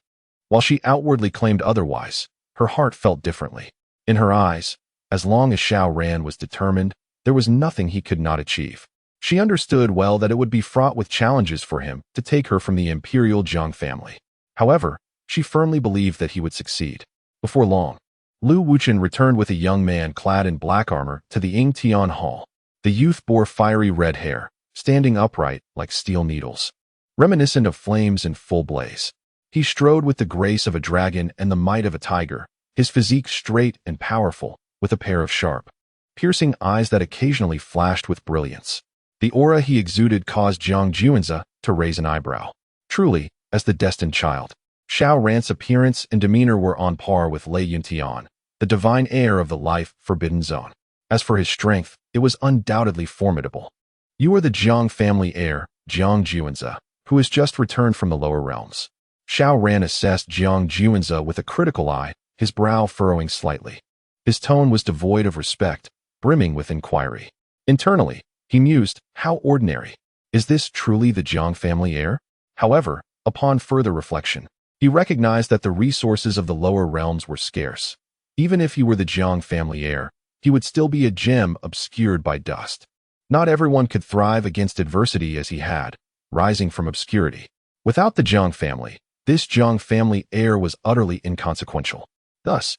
While she outwardly claimed otherwise, her heart felt differently. In her eyes, as long as Xiao Ran was determined, there was nothing he could not achieve. She understood well that it would be fraught with challenges for him to take her from the Imperial Jiang family. However, she firmly believed that he would succeed. Before long, Lu Wuchen returned with a young man clad in black armor to the Yingtian Hall. The youth bore fiery red hair, standing upright like steel needles, reminiscent of flames in full blaze. He strode with the grace of a dragon and the might of a tiger, his physique straight and powerful, with a pair of sharp, piercing eyes that occasionally flashed with brilliance. The aura he exuded caused Jiang Juanzi to raise an eyebrow. Truly, as the destined child, Xiao Ran's appearance and demeanor were on par with Lei Yuntian, the divine heir of the life-forbidden zone. As for his strength, it was undoubtedly formidable. You are the Jiang family heir, Jiang Juanze, who has just returned from the lower realms. Xiao Ran assessed Jiang Juanze with a critical eye, his brow furrowing slightly. His tone was devoid of respect, brimming with inquiry. Internally, he mused, how ordinary. Is this truly the Jiang family heir? However, upon further reflection, he recognized that the resources of the lower realms were scarce. Even if he were the Jiang family heir, he would still be a gem obscured by dust. Not everyone could thrive against adversity as he had, rising from obscurity. Without the Jiang family, this Jiang family heir was utterly inconsequential. Thus,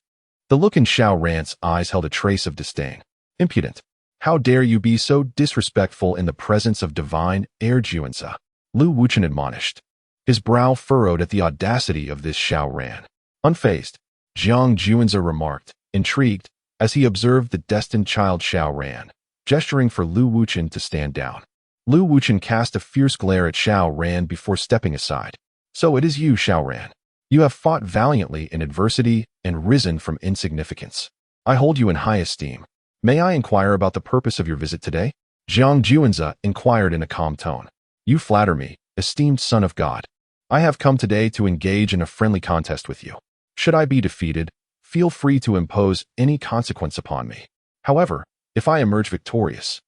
the look in Xiao Ran's eyes held a trace of disdain. Impudent. How dare you be so disrespectful in the presence of divine heir Juanze? Lu Wuchen admonished. His brow furrowed at the audacity of this Xiao Ran. Unfazed, Jiang Juanze remarked, intrigued, as he observed the destined child Xiao Ran, gesturing for Lu Wuchen to stand down. Lu Wuchen cast a fierce glare at Xiao Ran before stepping aside. So it is you, Xiao Ran. You have fought valiantly in adversity and risen from insignificance. I hold you in high esteem. May I inquire about the purpose of your visit today? Jiang Juanze inquired in a calm tone. You flatter me, esteemed son of God. I have come today to engage in a friendly contest with you. Should I be defeated, feel free to impose any consequence upon me. However, if I emerge victorious,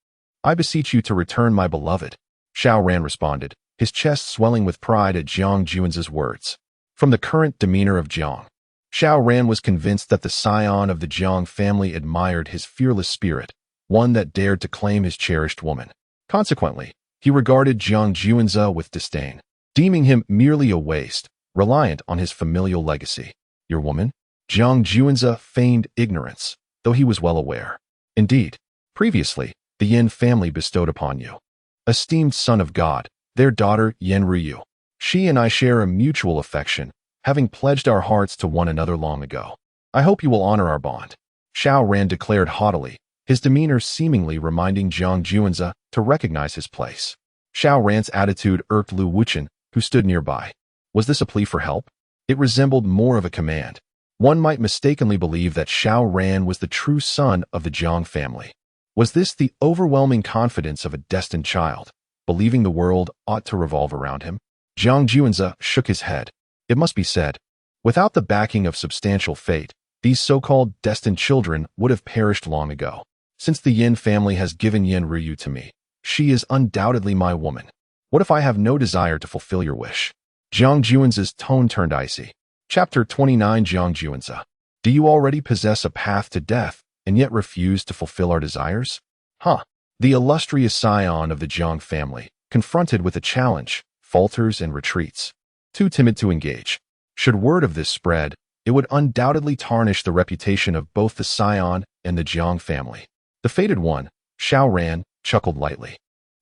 I beseech you to return my beloved. Xiao Ran responded, his chest swelling with pride at Jiang Juanze's words. From the current demeanor of Jiang, Xiao Ran was convinced that the scion of the Jiang family admired his fearless spirit, one that dared to claim his cherished woman. Consequently, he regarded Jiang Juanze with disdain, deeming him merely a waste, reliant on his familial legacy. Your woman? Jiang Juanze feigned ignorance, though he was well aware. Indeed, previously, the Yin family bestowed upon you. Esteemed son of God, their daughter Yen Ruyu. She and I share a mutual affection, having pledged our hearts to one another long ago. I hope you will honor our bond. Xiao Ran declared haughtily, his demeanor seemingly reminding Jiang Juanze to recognize his place. Xiao Ran's attitude irked Lu Wuchen, who stood nearby. Was this a plea for help? It resembled more of a command. One might mistakenly believe that Xiao Ran was the true son of the Jiang family. Was this the overwhelming confidence of a destined child, believing the world ought to revolve around him? Jiang Juanze shook his head. It must be said, without the backing of substantial fate, these so-called destined children would have perished long ago. Since the Yin family has given Yen Ruyu to me, she is undoubtedly my woman. What if I have no desire to fulfill your wish? Jiang Juanze's tone turned icy. Chapter 29 Jiang Juanze. Do you already possess a path to death and yet refuse to fulfill our desires? Huh. The illustrious scion of the Jiang family, confronted with a challenge, falters and retreats, too timid to engage. Should word of this spread, it would undoubtedly tarnish the reputation of both the scion and the Jiang family. The fated one, Xiao Ran, chuckled lightly,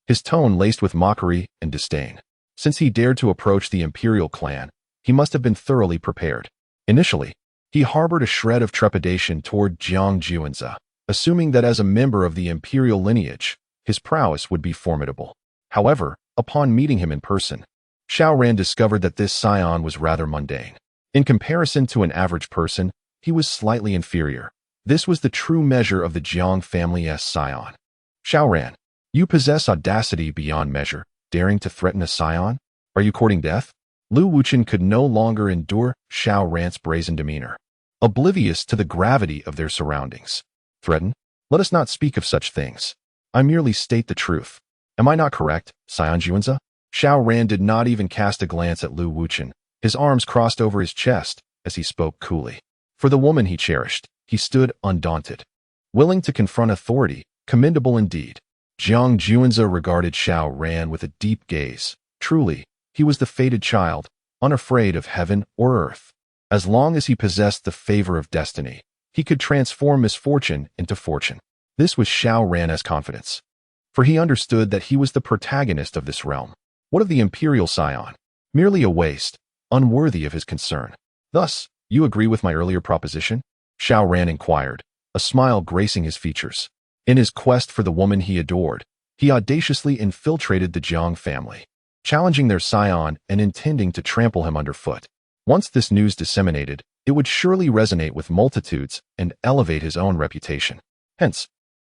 his tone laced with mockery and disdain. Since he dared to approach the Imperial clan, he must have been thoroughly prepared. Initially, he harbored a shred of trepidation toward Jiang Juanze, assuming that as a member of the Imperial lineage, his prowess would be formidable. However, upon meeting him in person, Xiao Ran discovered that this scion was rather mundane. In comparison to an average person, he was slightly inferior. This was the true measure of the Jiang family's scion. Xiao Ran, you possess audacity beyond measure, daring to threaten a scion? Are you courting death? Lu Wuchen could no longer endure Xiao Ran's brazen demeanor, oblivious to the gravity of their surroundings. Threaten? Let us not speak of such things. I merely state the truth. Am I not correct, Scion Juanze? Xiao Ran did not even cast a glance at Lu Wuchen. His arms crossed over his chest as he spoke coolly. For the woman he cherished, he stood undaunted, willing to confront authority, commendable indeed. Jiang Juanze regarded Xiao Ran with a deep gaze. Truly, he was the fated child, unafraid of heaven or earth. As long as he possessed the favor of destiny, he could transform misfortune into fortune. This was Xiao Ran's confidence, for he understood that he was the protagonist of this realm. What of the Imperial scion? Merely a waste, unworthy of his concern. Thus, you agree with my earlier proposition? Xiao Ran inquired, a smile gracing his features. In his quest for the woman he adored, he audaciously infiltrated the Jiang family, challenging their scion and intending to trample him underfoot. Once this news disseminated, it would surely resonate with multitudes and elevate his own reputation. Hence,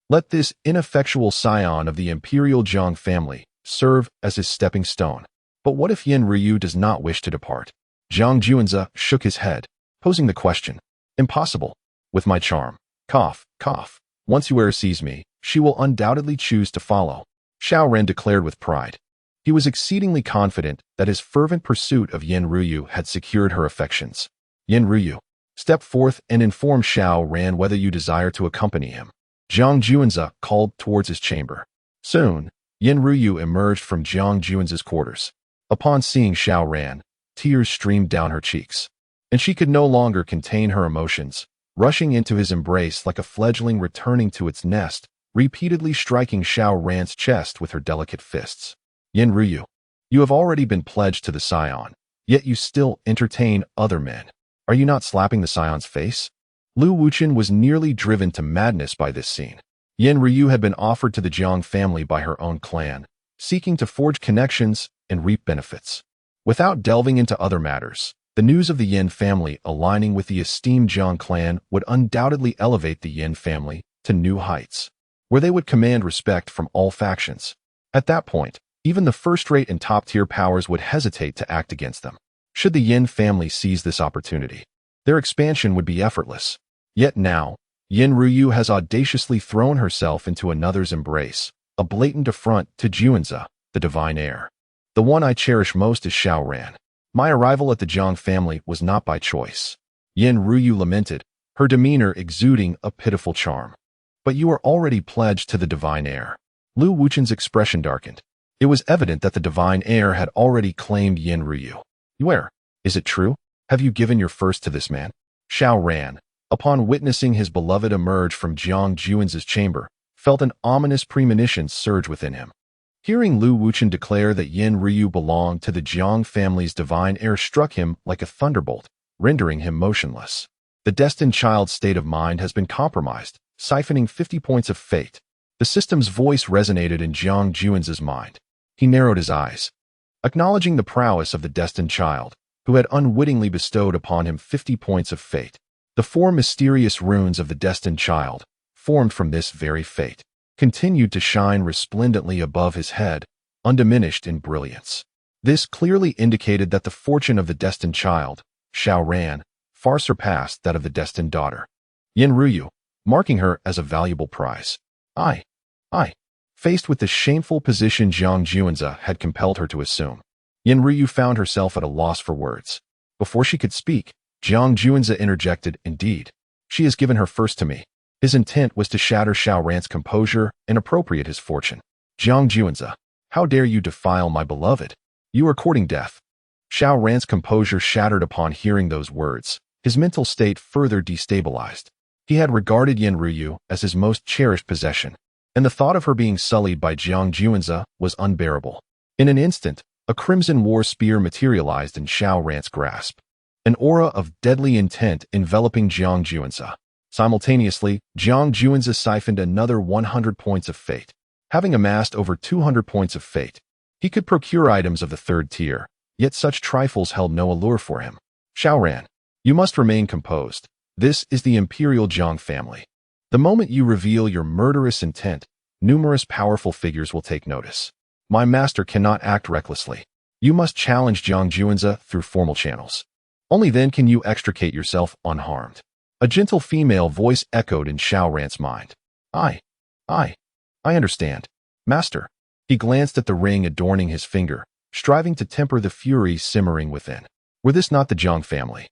let this ineffectual scion of the Imperial Jiang family serve as his stepping stone. But what if Yin Ryu does not wish to depart? Jiang Juanzi shook his head, posing the question. Impossible. With my charm. Cough, cough. Once Heir sees me, she will undoubtedly choose to follow, Xiao Ran declared with pride. He was exceedingly confident that his fervent pursuit of Yin Ryu had secured her affections. Yin Ryu, step forth and inform Xiao Ran whether you desire to accompany him. Jiang Juanzi called towards his chamber. Soon, Yin Ryu emerged from Jiang Juanzi's quarters. Upon seeing Xiao Ran, tears streamed down her cheeks, and she could no longer contain her emotions, rushing into his embrace like a fledgling returning to its nest, repeatedly striking Xiao Ran's chest with her delicate fists. Yin Ryu, you have already been pledged to the scion, yet you still entertain other men. Are you not slapping the scion's face? Lu Wuchen was nearly driven to madness by this scene. Yin Ryu had been offered to the Jiang family by her own clan, seeking to forge connections and reap benefits. Without delving into other matters, the news of the Yin family aligning with the esteemed Jiang clan would undoubtedly elevate the Yin family to new heights, where they would command respect from all factions. At that point, even the first-rate and top-tier powers would hesitate to act against them. Should the Yin family seize this opportunity, their expansion would be effortless. Yet now, Yin Ryu has audaciously thrown herself into another's embrace, a blatant affront to Juanzi, the divine heir. The one I cherish most is Xiao Ran. My arrival at the Jiang family was not by choice. Yin Ryu lamented, her demeanor exuding a pitiful charm. But you are already pledged to the divine heir. Lu Wuchen's expression darkened. It was evident that the divine heir had already claimed Yin Ryu. Where? Is it true? Have you given your first to this man? Xiao Ran, upon witnessing his beloved emerge from Jiang Juanzi's chamber, felt an ominous premonition surge within him. Hearing Lu Wuchen declare that Yin Ryu belonged to the Jiang family's divine heir struck him like a thunderbolt, rendering him motionless. The destined child's state of mind has been compromised, siphoning 50 points of fate. The system's voice resonated in Jiang Juanzi's mind. He narrowed his eyes, acknowledging the prowess of the destined child, who had unwittingly bestowed upon him 50 points of fate. The 4 mysterious runes of the destined child, formed from this very fate, continued to shine resplendently above his head, undiminished in brilliance. This clearly indicated that the fortune of the destined child, Xiao Ran, far surpassed that of the destined daughter, Yin Ryu, marking her as a valuable prize. I. Faced with the shameful position Jiang Juanzi had compelled her to assume, Yin Ryu found herself at a loss for words. Before she could speak, Jiang Juanzi interjected, indeed. She has given her first to me. His intent was to shatter Xiao Ran's composure and appropriate his fortune. Jiang Juanzi, how dare you defile my beloved? You are courting death. Xiao Ran's composure shattered upon hearing those words, his mental state further destabilized. He had regarded Yin Ryu as his most cherished possession, and the thought of her being sullied by Jiang Juanzi was unbearable. In an instant, a crimson war spear materialized in Xiao Ran's grasp, an aura of deadly intent enveloping Jiang Juanzi. Simultaneously, Jiang Juanzi siphoned another 100 points of fate. Having amassed over 200 points of fate, he could procure items of the 3rd tier, yet such trifles held no allure for him. Xiao Ran, you must remain composed. This is the Imperial Jiang family. The moment you reveal your murderous intent, numerous powerful figures will take notice. My master cannot act recklessly. You must challenge Jiang Juanzi through formal channels. Only then can you extricate yourself unharmed. A gentle female voice echoed in Xiao Ran's mind. I understand. Master. He glanced at the ring adorning his finger, striving to temper the fury simmering within. Were this not the Jiang family,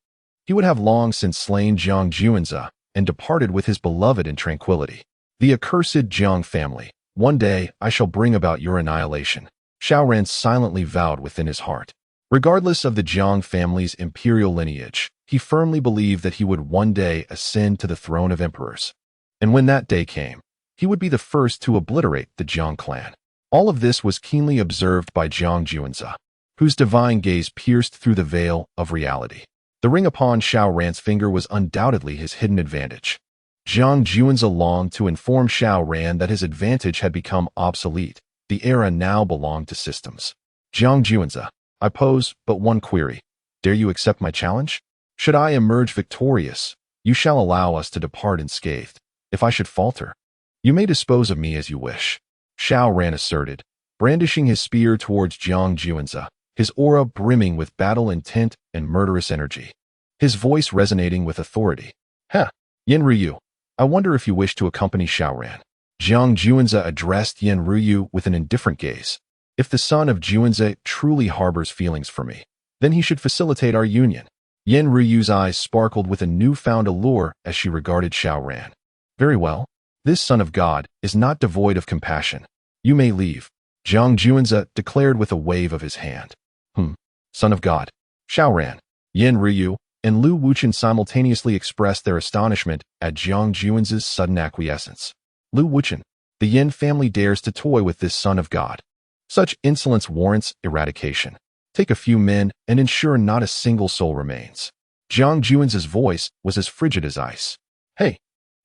he would have long since slain Jiang Juanzi and departed with his beloved in tranquility. The accursed Jiang family, one day I shall bring about your annihilation, Xiao Ran silently vowed within his heart. Regardless of the Jiang family's imperial lineage, he firmly believed that he would one day ascend to the throne of emperors. And when that day came, he would be the first to obliterate the Jiang clan. All of this was keenly observed by Jiang Juanzi, whose divine gaze pierced through the veil of reality. The ring upon Xiao Ran's finger was undoubtedly his hidden advantage. Jiang Juanzi longed to inform Xiao Ran that his advantage had become obsolete. The era now belonged to systems. Jiang Juanzi, I pose but one query. Dare you accept my challenge? Should I emerge victorious, you shall allow us to depart unscathed. If I should falter, you may dispose of me as you wish. Xiao Ran asserted, brandishing his spear towards Jiang Juanzi, his aura brimming with battle intent and murderous energy. His voice resonating with authority. Heh, Yin Ryu, I wonder if you wish to accompany Xiao Ran. Jiang Juanzi addressed Yin Ryu with an indifferent gaze. If the son of Juanzi truly harbors feelings for me, then he should facilitate our union. Yin Ryu's eyes sparkled with a newfound allure as she regarded Xiao Ran. Very well. This son of God is not devoid of compassion. You may leave, Jiang Juanzi declared with a wave of his hand. Son of God. Xiao Ran, Yin Ryu, and Lu Wuchen simultaneously expressed their astonishment at Jiang Juanzi's sudden acquiescence. Lu Wuchen, the Yin family dares to toy with this son of God. Such insolence warrants eradication. Take a few men and ensure not a single soul remains. Jiang Juanzi's voice was as frigid as ice. Hey!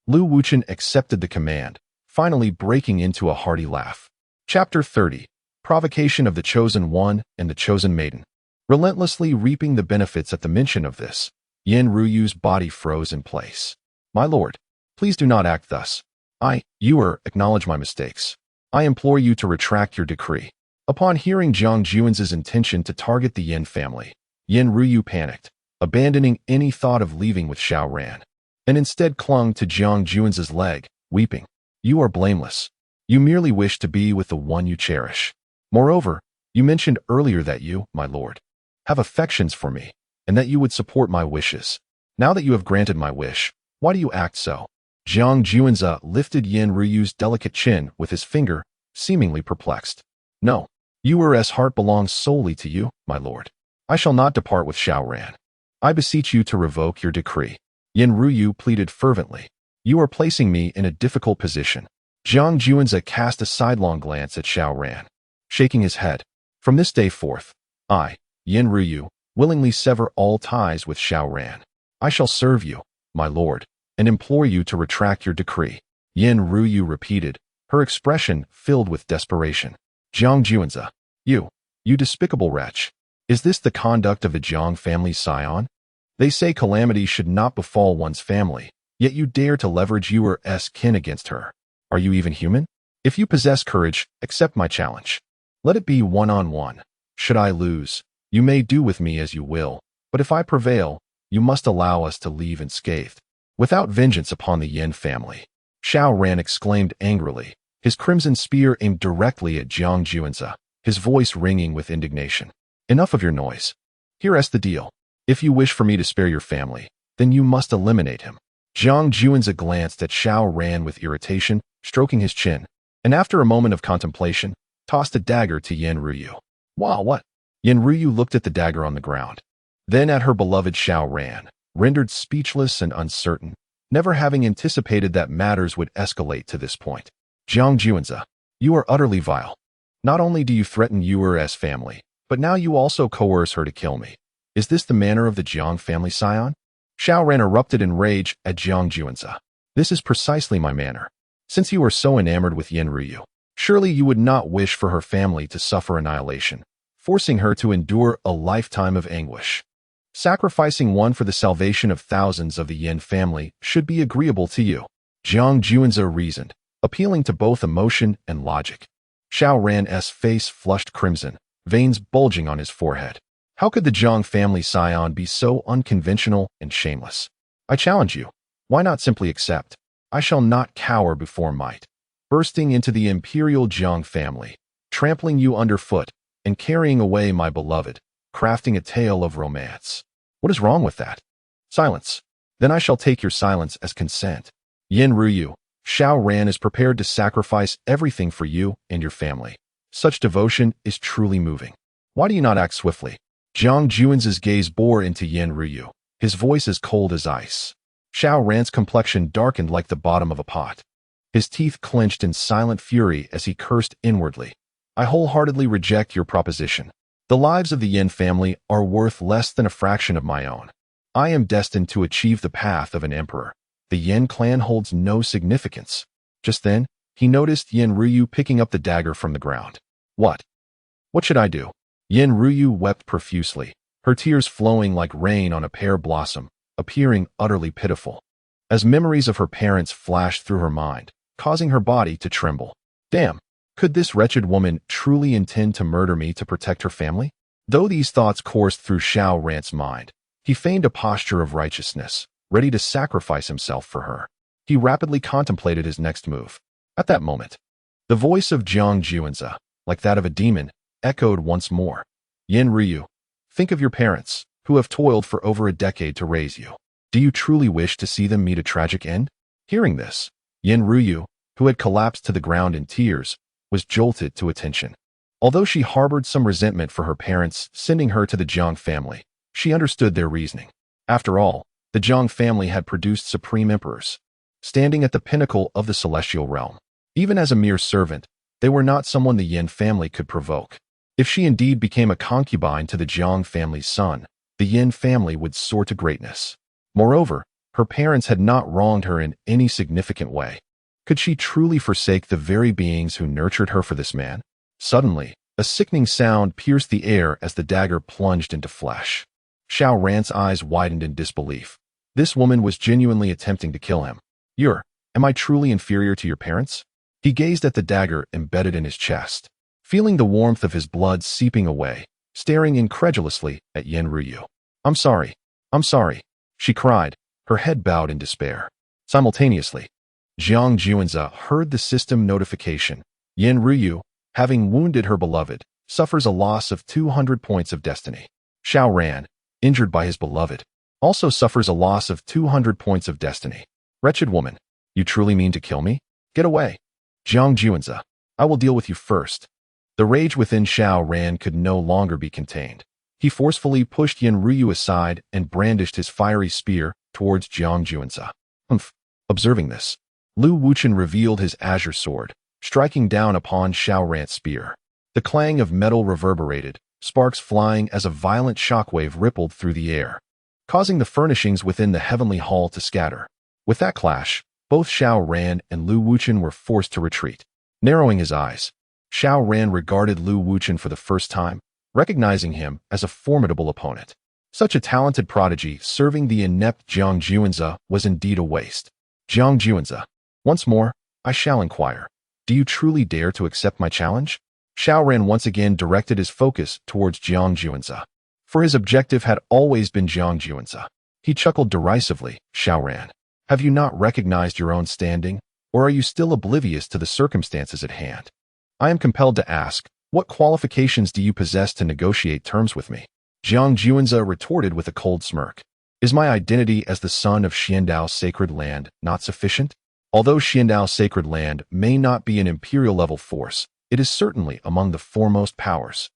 Lu Wuchen accepted the command, finally breaking into a hearty laugh. Chapter 30. Provocation of the Chosen One and the Chosen Maiden. Relentlessly reaping the benefits at the mention of this, Yin Ryu's body froze in place. My lord, please do not act thus. Acknowledge my mistakes. I implore you to retract your decree. Upon hearing Jiang Juanzi's intention to target the Yin family, Yin Ryu panicked, abandoning any thought of leaving with Xiao Ran, and instead clung to Jiang Juanzi's leg, weeping. You are blameless. You merely wish to be with the one you cherish. Moreover, you mentioned earlier that you, my lord, have affections for me, and that you would support my wishes. Now that you have granted my wish, why do you act so? Jiang Juanzi lifted Yin Ryu's delicate chin with his finger, seemingly perplexed. No, Yuer's heart belongs solely to you, my lord. I shall not depart with Xiao Ran. I beseech you to revoke your decree. Yin Ryu pleaded fervently. You are placing me in a difficult position. Jiang Juanzi cast a sidelong glance at Xiao Ran, shaking his head. From this day forth, I, Yin Ryu, willingly sever all ties with Xiao Ran. I shall serve you, my lord, and implore you to retract your decree. Yin Ryu repeated, her expression filled with desperation. Jiang Juanzi, you despicable wretch. Is this the conduct of the Jiang family scion? They say calamity should not befall one's family, yet you dare to leverage Yuer's kin against her. Are you even human? If you possess courage, accept my challenge. Let it be one-on-one. Should I lose, you may do with me as you will, but if I prevail, you must allow us to leave unscathed. Without vengeance upon the Yin family. Xiao Ran exclaimed angrily, his crimson spear aimed directly at Jiang Juanzi, his voice ringing with indignation. Enough of your noise. Here's the deal. If you wish for me to spare your family, then you must eliminate him. Jiang Juanzi glanced at Xiao Ran with irritation, stroking his chin, and after a moment of contemplation, tossed a dagger to Yin Ryu. Wow, what? Yin Ryu looked at the dagger on the ground, then at her beloved Xiao Ran, rendered speechless and uncertain, never having anticipated that matters would escalate to this point. Jiang Juanzi, you are utterly vile. Not only do you threaten Yuer's family, but now you also coerce her to kill me. Is this the manner of the Jiang family scion? Xiao Ran erupted in rage at Jiang Juanzi. This is precisely my manner. Since you are so enamored with Yin Ryu, surely you would not wish for her family to suffer annihilation, forcing her to endure a lifetime of anguish. Sacrificing one for the salvation of thousands of the Yin family should be agreeable to you. Jiang Juanzi reasoned, appealing to both emotion and logic. Xiao Ran's face flushed crimson, veins bulging on his forehead. How could the Jiang family scion be so unconventional and shameless? I challenge you. Why not simply accept? I shall not cower before might. Bursting into the Imperial Jiang family, trampling you underfoot, and carrying away my beloved, crafting a tale of romance. What is wrong with that? Silence. Then I shall take your silence as consent. Yin Ryu, Xiao Ran is prepared to sacrifice everything for you and your family. Such devotion is truly moving. Why do you not act swiftly? Jiang Juanzi's gaze bore into Yin Ryu, his voice as cold as ice. Xiao Ran's complexion darkened like the bottom of a pot. His teeth clenched in silent fury as he cursed inwardly. I wholeheartedly reject your proposition. The lives of the Yin family are worth less than a fraction of my own. I am destined to achieve the path of an emperor. The Yin clan holds no significance. Just then, he noticed Yin Ryu picking up the dagger from the ground. What should I do? Yin Ryu wept profusely, her tears flowing like rain on a pear blossom, appearing utterly pitiful, as memories of her parents flashed through her mind, causing her body to tremble. Damn, could this wretched woman truly intend to murder me to protect her family? Though these thoughts coursed through Xiao Ran's mind, he feigned a posture of righteousness, ready to sacrifice himself for her. He rapidly contemplated his next move. At that moment, the voice of Jiang Juanzi, like that of a demon, echoed once more. Yin Ryu, think of your parents, who have toiled for over a decade to raise you. Do you truly wish to see them meet a tragic end? Hearing this, Yin Ryu, who had collapsed to the ground in tears, was jolted to attention. Although she harbored some resentment for her parents sending her to the Jiang family, she understood their reasoning. After all, the Jiang family had produced supreme emperors, standing at the pinnacle of the celestial realm. Even as a mere servant, they were not someone the Yin family could provoke. If she indeed became a concubine to the Jiang family's son, the Yin family would soar to greatness. Moreover, her parents had not wronged her in any significant way. Could she truly forsake the very beings who nurtured her for this man? Suddenly, a sickening sound pierced the air as the dagger plunged into flesh. Xiao Ran's eyes widened in disbelief. This woman was genuinely attempting to kill him. Am I truly inferior to your parents? He gazed at the dagger embedded in his chest, feeling the warmth of his blood seeping away, staring incredulously at Yin Ryu. I'm sorry, she cried, her head bowed in despair. Simultaneously, Jiang Juanzi heard the system notification. Yin Ryu, having wounded her beloved, suffers a loss of 200 points of destiny. Xiao Ran, injured by his beloved, also suffers a loss of 200 points of destiny. Wretched woman, you truly mean to kill me? Get away. Jiang Juanzi, I will deal with you first. The rage within Xiao Ran could no longer be contained. He forcefully pushed Yin Ryu aside and brandished his fiery spear towards Jiang Juanzi. Observing this, Lu Wuchen revealed his azure sword, striking down upon Xiao Ran's spear. The clang of metal reverberated, sparks flying as a violent shockwave rippled through the air, causing the furnishings within the heavenly hall to scatter. With that clash, both Xiao Ran and Lu Wuchen were forced to retreat. Narrowing his eyes, Xiao Ran regarded Lu Wuchen for the first time, recognizing him as a formidable opponent. Such a talented prodigy serving the inept Jiang Juanzi was indeed a waste. Jiang Juanzi, once more, I shall inquire. Do you truly dare to accept my challenge? Xiao Ran once again directed his focus towards Jiang Juanzi, for his objective had always been Jiang Juanzi. He chuckled derisively. Xiao Ran, have you not recognized your own standing, or are you still oblivious to the circumstances at hand? I am compelled to ask, what qualifications do you possess to negotiate terms with me? Jiang Juanzi retorted with a cold smirk. Is my identity as the son of Xiandao's sacred land not sufficient? Although Xiandao's sacred land may not be an imperial-level force, it is certainly among the foremost powers.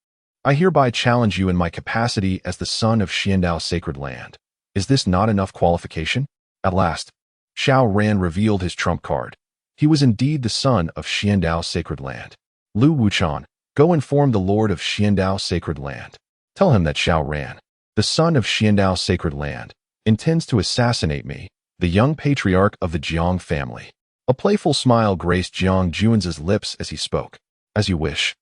I hereby challenge you in my capacity as the son of Xiandao's sacred land. Is this not enough qualification? At last, Xiao Ran revealed his trump card. He was indeed the son of Xiandao's sacred land. Lu Wuchen, go inform the lord of Xiandao's sacred land. Tell him that Xiao Ran, the son of Xiandao's sacred land, intends to assassinate me, the young patriarch of the Jiang family. A playful smile graced Jiang Juanzi's lips as he spoke. As you wish.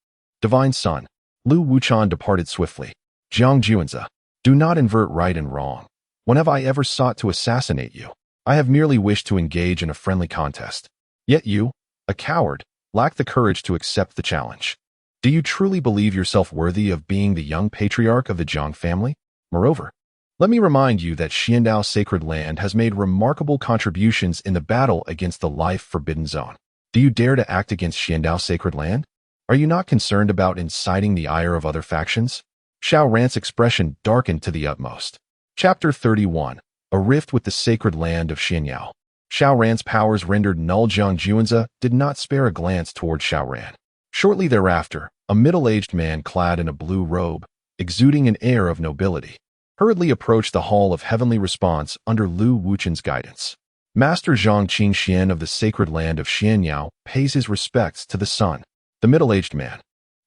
Divine son. Lu Wuchen departed swiftly. Jiang Juanzi, do not invert right and wrong. When have I ever sought to assassinate you? I have merely wished to engage in a friendly contest. Yet you, a coward, lack the courage to accept the challenge. Do you truly believe yourself worthy of being the young patriarch of the Jiang family? Moreover, let me remind you that Xiandao's sacred land has made remarkable contributions in the battle against the life-forbidden zone. Do you dare to act against Xiandao's sacred land? Are you not concerned about inciting the ire of other factions? Xiao Ran's expression darkened to the utmost. Chapter 31. A Rift with the Sacred Land of Xianyao. Xiao Ran's powers rendered null. Jiang Juanzi did not spare a glance toward Xiao Ran. Shortly thereafter, a middle-aged man clad in a blue robe, exuding an air of nobility, hurriedly approached the Hall of Heavenly Response under Lu Wuchen's guidance. Master Zhang Qingxian of the Sacred Land of Xianyao pays his respects to the son. The middle-aged man,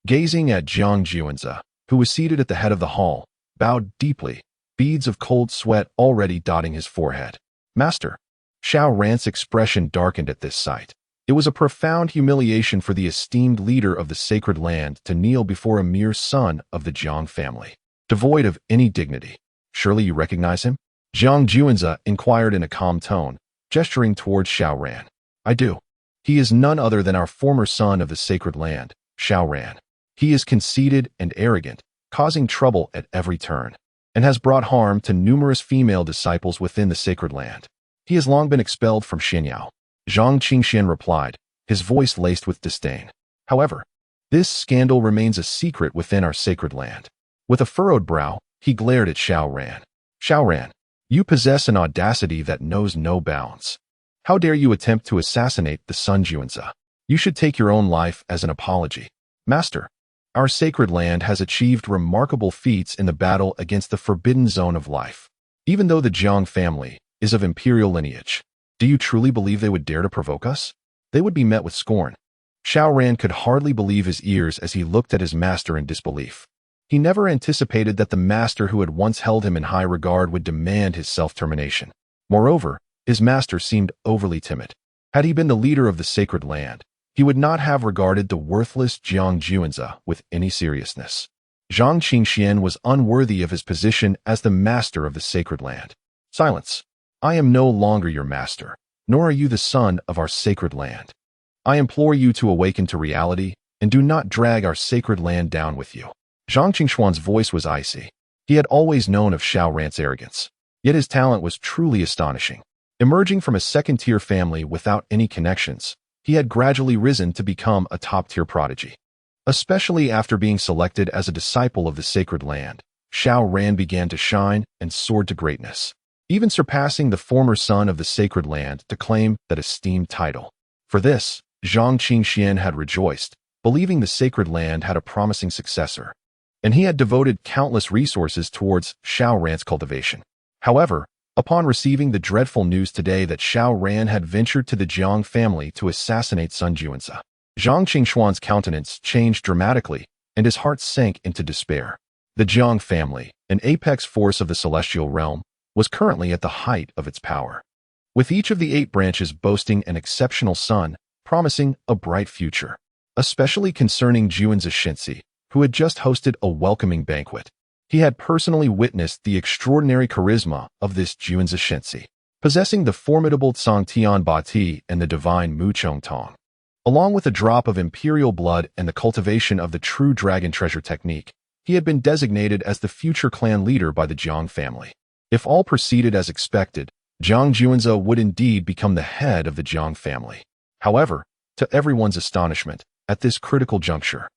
gazing at Jiang Juanzi, who was seated at the head of the hall, bowed deeply, beads of cold sweat already dotting his forehead. Master. Xiao Ran's expression darkened at this sight. It was a profound humiliation for the esteemed leader of the sacred land to kneel before a mere son of the Jiang family. devoid of any dignity. Surely you recognize him? Jiang Juanze inquired in a calm tone, gesturing towards Xiao Ran. I do. He is none other than our former son of the sacred land, Xiao Ran. He is conceited and arrogant, causing trouble at every turn, and has brought harm to numerous female disciples within the sacred land. He has long been expelled from Xianyao. Zhang Qingxian replied, his voice laced with disdain. However, this scandal remains a secret within our sacred land. With a furrowed brow, he glared at Xiao Ran. Xiao Ran, you possess an audacity that knows no bounds. How dare you attempt to assassinate the Sun Juanze? You should take your own life as an apology. Master, our sacred land has achieved remarkable feats in the battle against the forbidden zone of life. Even though the Jiang family is of imperial lineage, do you truly believe they would dare to provoke us? They would be met with scorn. Xiao Ran could hardly believe his ears as he looked at his master in disbelief. He never anticipated that the master who had once held him in high regard would demand his self-termination. Moreover, his master seemed overly timid. Had he been the leader of the sacred land, he would not have regarded the worthless Jiang Juanze with any seriousness. Zhang Qingxian was unworthy of his position as the master of the sacred land. Silence. I am no longer your master, nor are you the son of our sacred land. I implore you to awaken to reality and do not drag our sacred land down with you. Zhang Qingshuan's voice was icy. He had always known of Xiao Ran's arrogance, yet his talent was truly astonishing. Emerging from a second-tier family without any connections, he had gradually risen to become a top-tier prodigy. Especially after being selected as a disciple of the sacred land, Xiao Ran began to shine and soared to greatness, even surpassing the former son of the sacred land to claim that esteemed title. For this, Zhang Qingxian had rejoiced, believing the sacred land had a promising successor, and he had devoted countless resources towards Xiao Ran's cultivation. However, upon receiving the dreadful news today that Xiao Ran had ventured to the Jiang family to assassinate Sun Juanze, Zhang Qingshuan's countenance changed dramatically, and his heart sank into despair. The Jiang family, an apex force of the celestial realm, was currently at the height of its power, with each of the 8 branches boasting an exceptional son, promising a bright future. Especially concerning Juanze Shensi, who had just hosted a welcoming banquet. He had personally witnessed the extraordinary charisma of this Juanze Shensi, possessing the formidable Tsangtian Bati and the divine Mu Chong Tong. Along with a drop of imperial blood and the cultivation of the true dragon treasure technique, he had been designated as the future clan leader by the Jiang family. If all proceeded as expected, Jiang Juanze would indeed become the head of the Jiang family. However, to everyone's astonishment, at this critical juncture,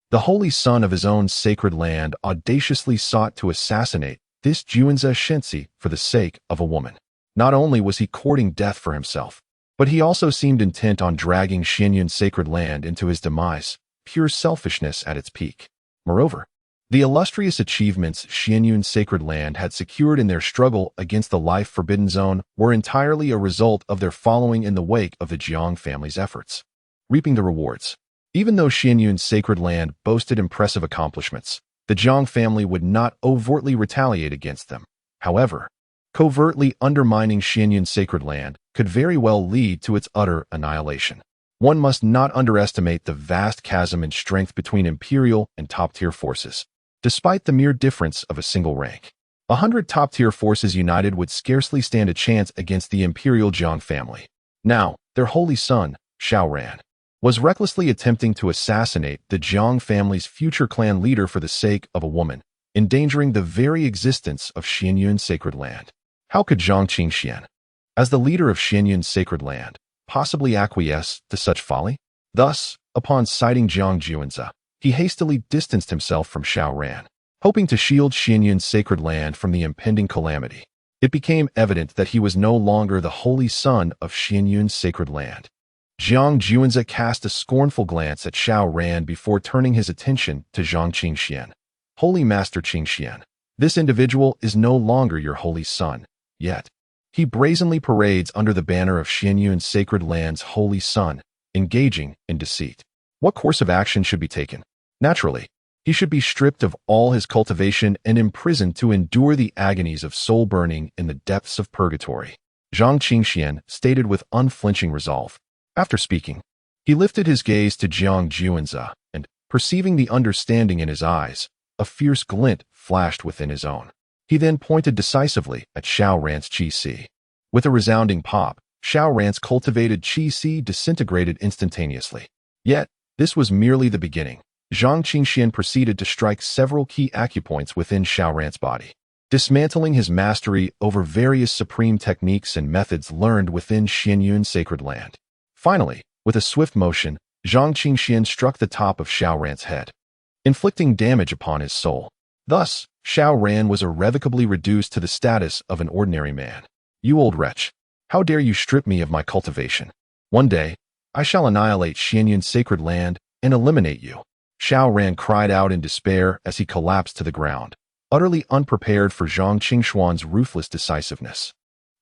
the holy son of his own sacred land audaciously sought to assassinate this Juanze Shensi for the sake of a woman. Not only was he courting death for himself, but he also seemed intent on dragging Xianyun's sacred land into his demise, pure selfishness at its peak. Moreover, the illustrious achievements Xianyun's sacred land had secured in their struggle against the life forbidden zone were entirely a result of their following in the wake of the Jiang family's efforts, reaping the rewards. Even though Xianyun's sacred land boasted impressive accomplishments, the Jiang family would not overtly retaliate against them. However, covertly undermining Xianyun's sacred land could very well lead to its utter annihilation. One must not underestimate the vast chasm in strength between imperial and top-tier forces. Despite the mere difference of a single rank, 100 top-tier forces united would scarcely stand a chance against the imperial Jiang family. Now, their holy son, Xiao Ran, was recklessly attempting to assassinate the Jiang family's future clan leader for the sake of a woman, endangering the very existence of Xianyun's sacred land. How could Zhang Qingxian, as the leader of Xianyun's sacred land, possibly acquiesce to such folly? Thus, upon sighting Jiang Juanze, he hastily distanced himself from Xiao Ran, hoping to shield Xianyun's sacred land from the impending calamity. It became evident that he was no longer the holy son of Xianyun's sacred land. Jiang Juanze cast a scornful glance at Xiao Ran before turning his attention to Zhang Qingxian. Holy Master Qingxian, this individual is no longer your holy son, yet he brazenly parades under the banner of Xianyun's sacred land's holy son, engaging in deceit. What course of action should be taken? Naturally, he should be stripped of all his cultivation and imprisoned to endure the agonies of soul burning in the depths of purgatory. Zhang Qingxian stated with unflinching resolve. After speaking, he lifted his gaze to Jiang Juanze, and, perceiving the understanding in his eyes, a fierce glint flashed within his own. He then pointed decisively at Xiao Ran's qi. With a resounding pop, Xiao Ran's cultivated qi disintegrated instantaneously. Yet, this was merely the beginning. Zhang Qingxian proceeded to strike several key acupoints within Xiao Ran's body, dismantling his mastery over various supreme techniques and methods learned within Xianyun's sacred land. Finally, with a swift motion, Zhang Qingxian struck the top of Xiao Ran's head, inflicting damage upon his soul. Thus, Xiao Ran was irrevocably reduced to the status of an ordinary man. You old wretch! How dare you strip me of my cultivation? One day, I shall annihilate Xianyun's sacred land and eliminate you. Xiao Ran cried out in despair as he collapsed to the ground, utterly unprepared for Zhang Qingxuan's ruthless decisiveness.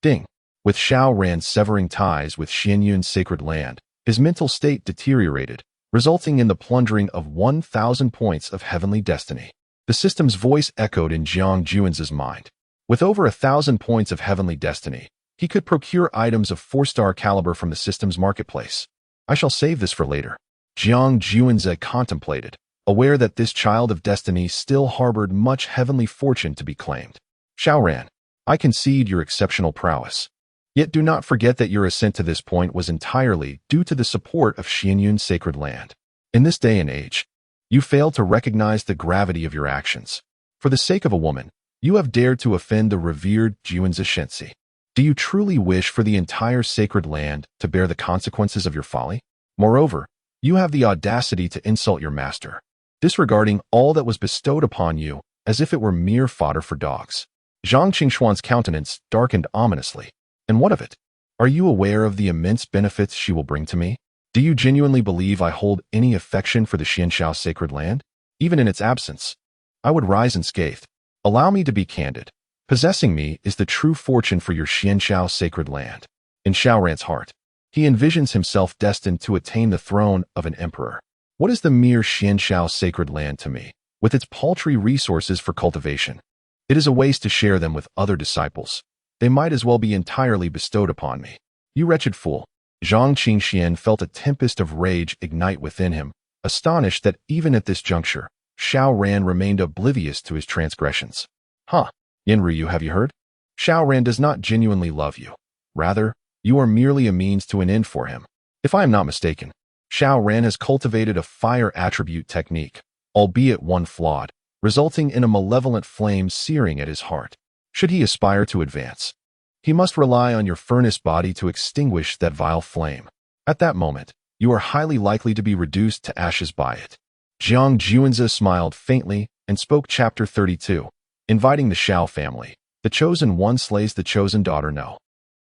Ding! With Xiao Ran severing ties with Xianyun's sacred land, his mental state deteriorated, resulting in the plundering of 1,000 points of heavenly destiny. The system's voice echoed in Jiang Juan's mind. With over 1,000 points of heavenly destiny, he could procure items of 4-star caliber from the system's marketplace. I shall save this for later. Jiang Juanze contemplated, aware that this child of destiny still harbored much heavenly fortune to be claimed. Xiao Ran, I concede your exceptional prowess. Yet do not forget that your ascent to this point was entirely due to the support of Xianyun's sacred land. In this day and age, you fail to recognize the gravity of your actions. For the sake of a woman, you have dared to offend the revered Juanze Shensi. Do you truly wish for the entire sacred land to bear the consequences of your folly? Moreover, you have the audacity to insult your master, disregarding all that was bestowed upon you as if it were mere fodder for dogs. Zhang Qingxuan's countenance darkened ominously. And what of it? Are you aware of the immense benefits she will bring to me? Do you genuinely believe I hold any affection for the Xianshao sacred land? Even in its absence, I would rise unscathed. Allow me to be candid. Possessing me is the true fortune for your Xianshao sacred land. In Xiao Ran's heart, he envisions himself destined to attain the throne of an emperor. What is the mere Xianshao sacred land to me, with its paltry resources for cultivation? It is a waste to share them with other disciples. They might as well be entirely bestowed upon me. You wretched fool! Zhang Qingxian felt a tempest of rage ignite within him, astonished that even at this juncture, Xiao Ran remained oblivious to his transgressions. Huh, Yanryu, have you heard? Xiao Ran does not genuinely love you. Rather, you are merely a means to an end for him. If I am not mistaken, Xiao Ran has cultivated a fire attribute technique, albeit one flawed, resulting in a malevolent flame searing at his heart. Should he aspire to advance, he must rely on your furnace body to extinguish that vile flame. At that moment, you are highly likely to be reduced to ashes by it. Jiang Juanze smiled faintly and spoke chapter 32, inviting the Xiao family. The chosen one slays the chosen daughter. No,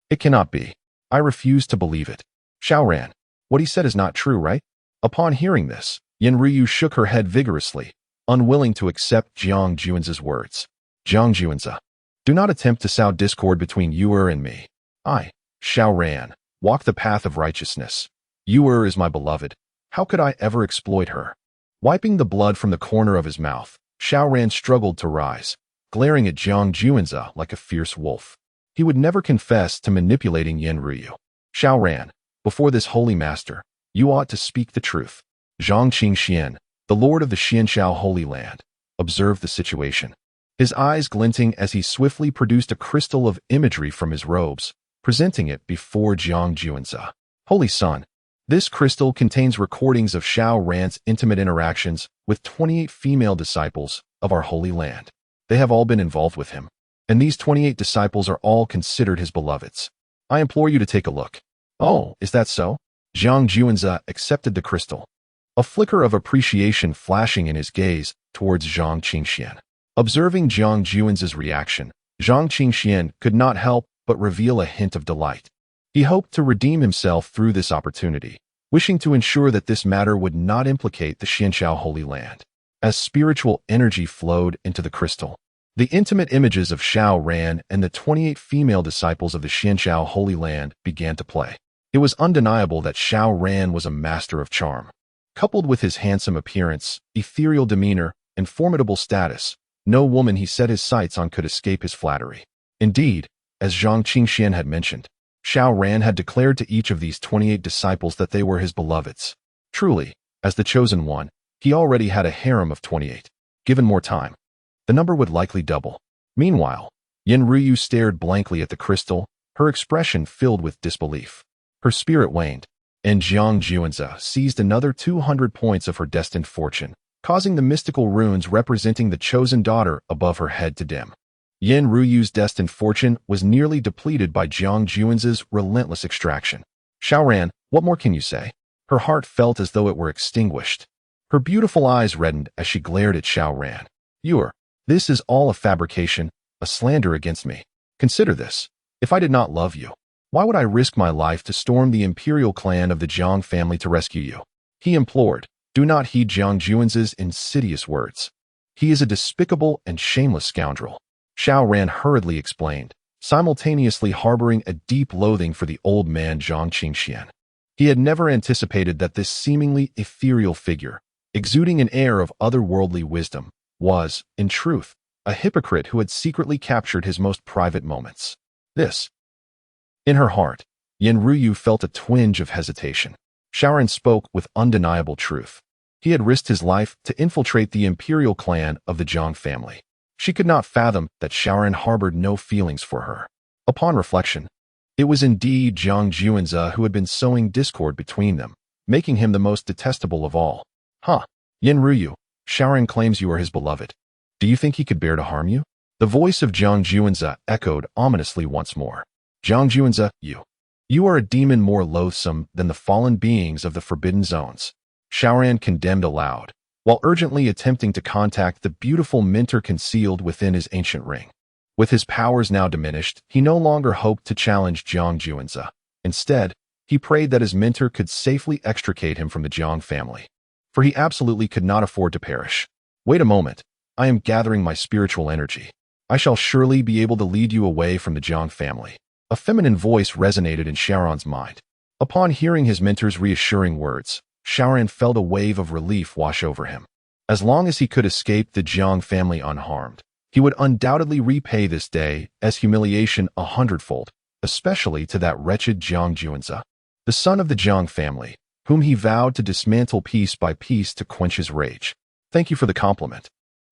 it cannot be. I refuse to believe it. Xiao Ran, what he said is not true, right? Upon hearing this, Yanryu shook her head vigorously, unwilling to accept Jiang Juanze's words. Jiang Juanze, do not attempt to sow discord between Heir and me. I, Xiao Ran, walk the path of righteousness. Heir is my beloved. How could I ever exploit her? Wiping the blood from the corner of his mouth, Xiao Ran struggled to rise, glaring at Jiang Juanze like a fierce wolf. He would never confess to manipulating Yanryu. Xiao Ran, before this holy master, you ought to speak the truth. Zhang Qingxian, the lord of the Xianshao Holy Land, observed the situation, his eyes glinting as he swiftly produced a crystal of imagery from his robes, presenting it before Jiang Juanze. Holy Son, this crystal contains recordings of Xiao Ran's intimate interactions with 28 female disciples of our Holy Land. They have all been involved with him, and these 28 disciples are all considered his beloveds. I implore you to take a look. Oh, is that so? Jiang Juanze accepted the crystal, a flicker of appreciation flashing in his gaze towards Zhang Qingxian. Observing Jiang Juanze's reaction, Zhang Qingxian could not help but reveal a hint of delight. He hoped to redeem himself through this opportunity, wishing to ensure that this matter would not implicate the Xianshao Holy Land. As spiritual energy flowed into the crystal, the intimate images of Xiao Ran and the 28 female disciples of the Xianshao Holy Land began to play. It was undeniable that Xiao Ran was a master of charm. Coupled with his handsome appearance, ethereal demeanor, and formidable status, no woman he set his sights on could escape his flattery. Indeed, as Zhang Qingxian had mentioned, Xiao Ran had declared to each of these 28 disciples that they were his beloveds. Truly, as the chosen one, he already had a harem of 28. Given more time, the number would likely double. Meanwhile, Yin Ruyu stared blankly at the crystal, her expression filled with disbelief. Her spirit waned, and Jiang Juanze seized another 200 points of her destined fortune, causing the mystical runes representing the chosen daughter above her head to dim. Yin Ruyu's destined fortune was nearly depleted by Jiang Juanze's relentless extraction. Xiaoran, what more can you say? Her heart felt as though it were extinguished. Her beautiful eyes reddened as she glared at Xiaoran. This is all a fabrication, a slander against me. Consider this. If I did not love you, why would I risk my life to storm the Imperial clan of the Jiang family to rescue you? He implored. Do not heed Jiang Juanze's insidious words. He is a despicable and shameless scoundrel. Xiaoran hurriedly explained, simultaneously harboring a deep loathing for the old man Zhang Qingxian. He had never anticipated that this seemingly ethereal figure, exuding an air of otherworldly wisdom, was, in truth, a hypocrite who had secretly captured his most private moments. In her heart, Yin Ruyu felt a twinge of hesitation. Xiaoran spoke with undeniable truth. He had risked his life to infiltrate the Imperial clan of the Jiang family. She could not fathom that Xiaoran harbored no feelings for her. Upon reflection, it was indeed Jiang Juanze who had been sowing discord between them, making him the most detestable of all. Yin Ruyu, Xiaoran claims you are his beloved. Do you think he could bear to harm you? The voice of Jiang Juanze echoed ominously once more. Jiang Juanze, you are a demon more loathsome than the fallen beings of the Forbidden Zones. Xiaoran condemned aloud, while urgently attempting to contact the beautiful mentor concealed within his ancient ring. With his powers now diminished, he no longer hoped to challenge Jiang Juanze. Instead, he prayed that his mentor could safely extricate him from the Jiang family. For he absolutely could not afford to perish. Wait a moment, I am gathering my spiritual energy. I shall surely be able to lead you away from the Jiang family. A feminine voice resonated in Xiaoran's mind. Upon hearing his mentor's reassuring words, Xiaoran felt a wave of relief wash over him. As long as he could escape the Jiang family unharmed, he would undoubtedly repay this day as humiliation 100-fold, especially to that wretched Jiang Juanze, the son of the Jiang family, whom he vowed to dismantle piece by piece to quench his rage. Thank you for the compliment.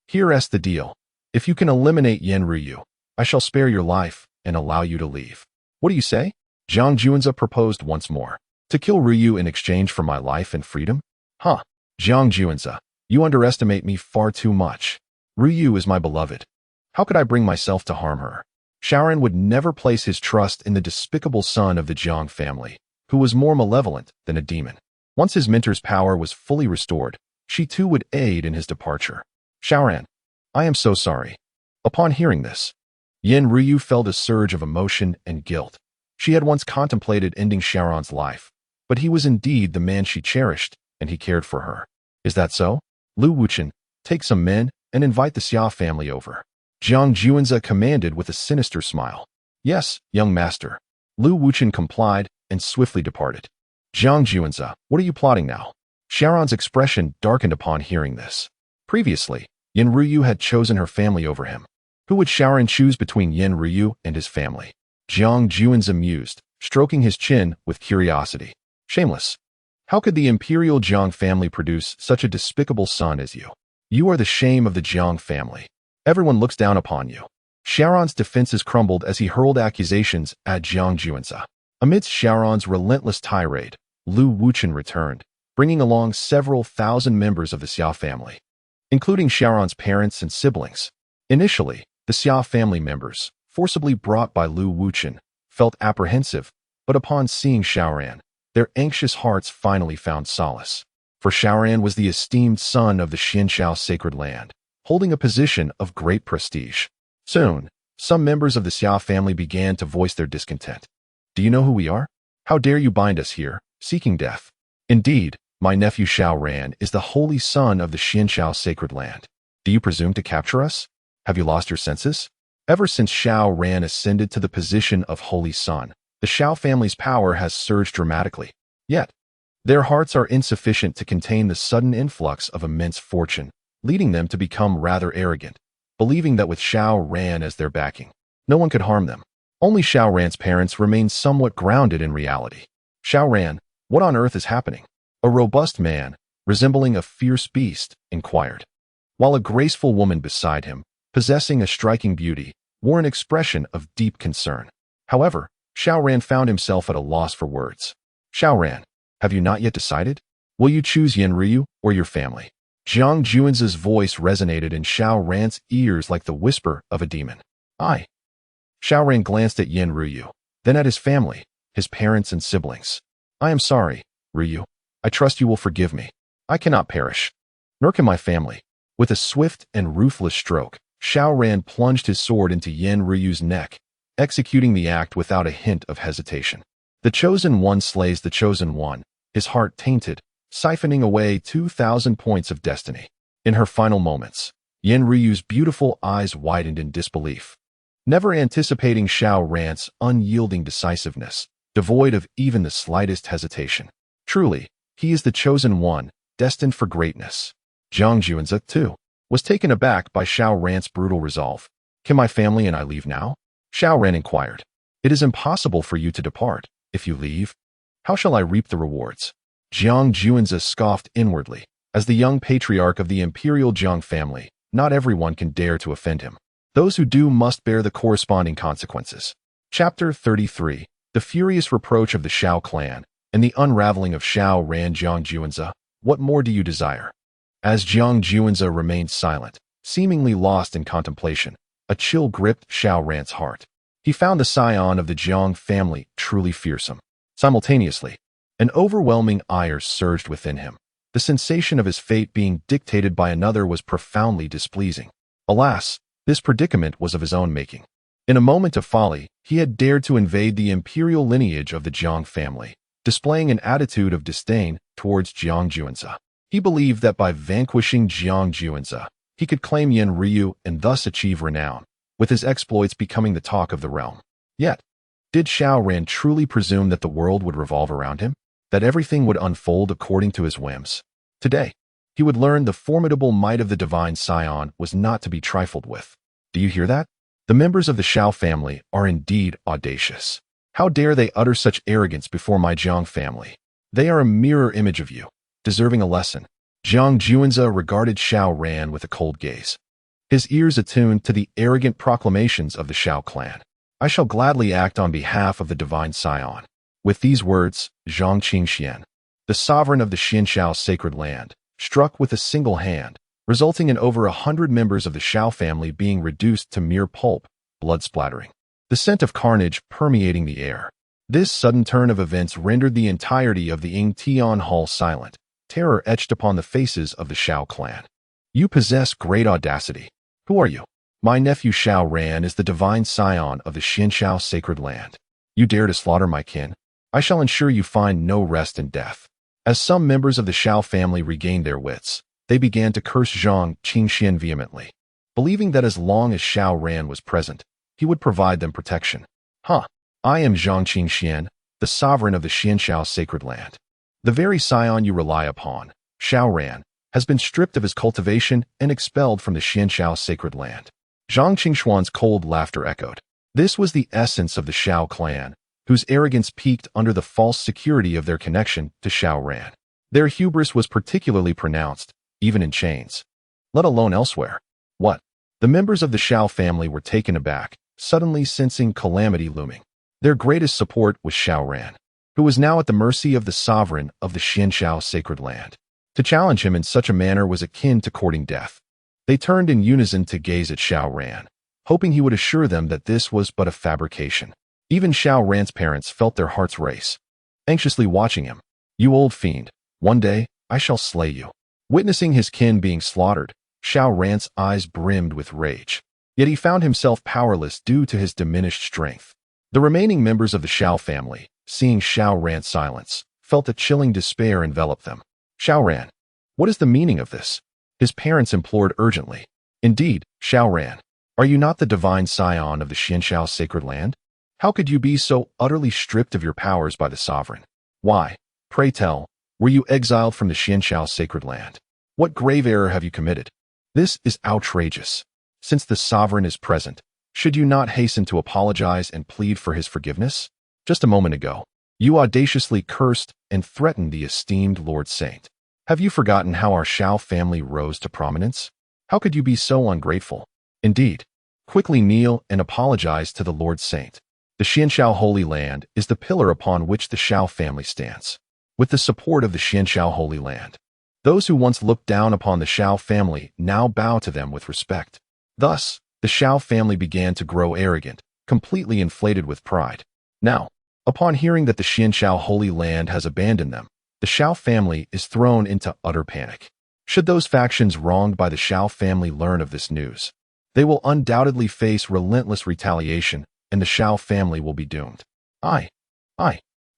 Here's the deal. If you can eliminate Yin Ruyu, I shall spare your life and allow you to leave. What do you say? Jiang Juanze proposed once more. To kill Ruyu in exchange for my life and freedom? Jiang Juanze, you underestimate me far too much. Ruyu is my beloved. How could I bring myself to harm her? Xiaoran would never place his trust in the despicable son of the Jiang family, who was more malevolent than a demon. Once his mentor's power was fully restored, she too would aid in his departure. Xiaoran, I am so sorry. Upon hearing this, Yin Ruyu felt a surge of emotion and guilt. She had once contemplated ending Xiaoran's life, but he was indeed the man she cherished, and he cared for her. Is that so? Lu Wuchen, take some men and invite the Xia family over. Jiang Juanze commanded with a sinister smile. Yes, young master. Lu Wuchen complied and swiftly departed. Jiang Juanze, what are you plotting now? Xiaoran's expression darkened upon hearing this. Previously, Yin Ruyu had chosen her family over him. Who would Xiaoran choose between Yin Ruyu and his family? Jiang Juanze mused, stroking his chin with curiosity. Shameless. How could the Imperial Jiang family produce such a despicable son as you? You are the shame of the Jiang family. Everyone looks down upon you. Xiaoran's defenses crumbled as he hurled accusations at Jiang Juanze. Amidst Xiaoran's relentless tirade, Lu Wuchen returned, bringing along several thousand members of the Xia family, including Xiaoran's parents and siblings. Initially, the Xia family members, forcibly brought by Lu Wuchen, felt apprehensive, but upon seeing Xiaoran, their anxious hearts finally found solace. For Xiaoran was the esteemed son of the Xianxiao sacred land, holding a position of great prestige. Soon, some members of the Xia family began to voice their discontent. Do you know who we are? How dare you bind us here, seeking death? Indeed, my nephew Xiaoran is the holy son of the Xianxiao sacred land. Do you presume to capture us? Have you lost your senses? Ever since Xiaoran ascended to the position of holy son, the Xiao family's power has surged dramatically. Yet, their hearts are insufficient to contain the sudden influx of immense fortune, leading them to become rather arrogant, believing that with Xiaoran as their backing, no one could harm them. Only Xiaoran's parents remain somewhat grounded in reality. Xiaoran, what on earth is happening? A robust man, resembling a fierce beast, inquired, while a graceful woman beside him, possessing a striking beauty, wore an expression of deep concern. However, Xiaoran found himself at a loss for words. Xiaoran, have you not yet decided? Will you choose Yan Ryu or your family? Jiang Juan's voice resonated in Xiaoran's ears like the whisper of a demon. I. Xiaoran glanced at Yan Ryu, then at his family, his parents and siblings. I am sorry, Ryu. I trust you will forgive me. I cannot perish. Nor can my family. With a swift and ruthless stroke, Xiaoran plunged his sword into Yan Ryu's neck, executing the act without a hint of hesitation. The Chosen One slays the Chosen One, his heart tainted, siphoning away 2,000 points of destiny. In her final moments, Yan Ryu's beautiful eyes widened in disbelief. Never anticipating Xiaoran's unyielding decisiveness, devoid of even the slightest hesitation. Truly, he is the Chosen One, destined for greatness. Jiang Juanzi, too, was taken aback by Xiaoran's brutal resolve. Can my family and I leave now? Xiaoran inquired. It is impossible for you to depart. If you leave, how shall I reap the rewards? Jiang Juanzi scoffed inwardly. As the young patriarch of the Imperial Jiang family, not everyone can dare to offend him. Those who do must bear the corresponding consequences. Chapter 33. The furious reproach of the Xiao clan and the unraveling of Xiaoran. Jiang Juanzi, what more do you desire? As Jiang Juanzi remained silent, seemingly lost in contemplation, a chill gripped Xiaoran's heart. He found the scion of the Jiang family truly fearsome. Simultaneously, an overwhelming ire surged within him. The sensation of his fate being dictated by another was profoundly displeasing. Alas, this predicament was of his own making. In a moment of folly, he had dared to invade the imperial lineage of the Jiang family, displaying an attitude of disdain towards Jiang Juanzi. He believed that by vanquishing Jiang Juanzi, he could claim Yan Ryu and thus achieve renown, with his exploits becoming the talk of the realm. Yet, did Xiaoran truly presume that the world would revolve around him? That everything would unfold according to his whims? Today, he would learn the formidable might of the divine scion was not to be trifled with. Do you hear that? The members of the Xiao family are indeed audacious. How dare they utter such arrogance before my Jiang family? They are a mirror image of you, deserving a lesson. Jiang Juanzi regarded Xiaoran with a cold gaze, his ears attuned to the arrogant proclamations of the Xiao clan. I shall gladly act on behalf of the divine scion. With these words, Zhang Qingxian, the sovereign of the Xianxiao sacred land, struck with a single hand, resulting in over 100 members of the Xiao family being reduced to mere pulp, blood splattering, the scent of carnage permeating the air. This sudden turn of events rendered the entirety of the Yingtian Hall silent, terror etched upon the faces of the Xiao clan. You possess great audacity. Who are you? My nephew Xiaoran is the divine scion of the Xianxiao sacred land. You dare to slaughter my kin? I shall ensure you find no rest in death. As some members of the Xiao family regained their wits, they began to curse Zhang Qingxian vehemently, believing that as long as Xiaoran was present, he would provide them protection. I am Zhang Qingxian, the sovereign of the Xianxiao sacred land. The very scion you rely upon, Xiaoran, has been stripped of his cultivation and expelled from the Xianxiao sacred land. Zhang Qingxuan's cold laughter echoed. This was the essence of the Xiao clan, whose arrogance peaked under the false security of their connection to Xiaoran. Their hubris was particularly pronounced, even in chains, let alone elsewhere. What? The members of the Xiao family were taken aback, suddenly sensing calamity looming. Their greatest support was Xiaoran, who was now at the mercy of the sovereign of the Xianxiao sacred land. To challenge him in such a manner was akin to courting death. They turned in unison to gaze at Xiaoran, hoping he would assure them that this was but a fabrication. Even Xiaoran's parents felt their hearts race, anxiously watching him. You old fiend, one day, I shall slay you. Witnessing his kin being slaughtered, Xiaoran's eyes brimmed with rage. Yet he found himself powerless due to his diminished strength. The remaining members of the Xiao family, seeing Xiaoran's silence, felt a chilling despair envelop them. Xiaoran, what is the meaning of this? His parents implored urgently. Indeed, Xiaoran, are you not the divine scion of the Xianxiao sacred land? How could you be so utterly stripped of your powers by the sovereign? Why, pray tell, were you exiled from the Xianxiao sacred land? What grave error have you committed? This is outrageous. Since the sovereign is present, should you not hasten to apologize and plead for his forgiveness? Just a moment ago, you audaciously cursed and threatened the esteemed Lord Saint. Have you forgotten how our Xiao family rose to prominence? How could you be so ungrateful? Indeed. Quickly kneel and apologize to the Lord Saint. The Xianshao Holy Land is the pillar upon which the Shao family stands. With the support of the Xianshao Holy Land, those who once looked down upon the Shao family now bow to them with respect. Thus, the Shao family began to grow arrogant, completely inflated with pride. Now, upon hearing that the Xianshao Holy Land has abandoned them, the Shao family is thrown into utter panic. Should those factions wronged by the Shao family learn of this news, they will undoubtedly face relentless retaliation, and the Shao family will be doomed. I.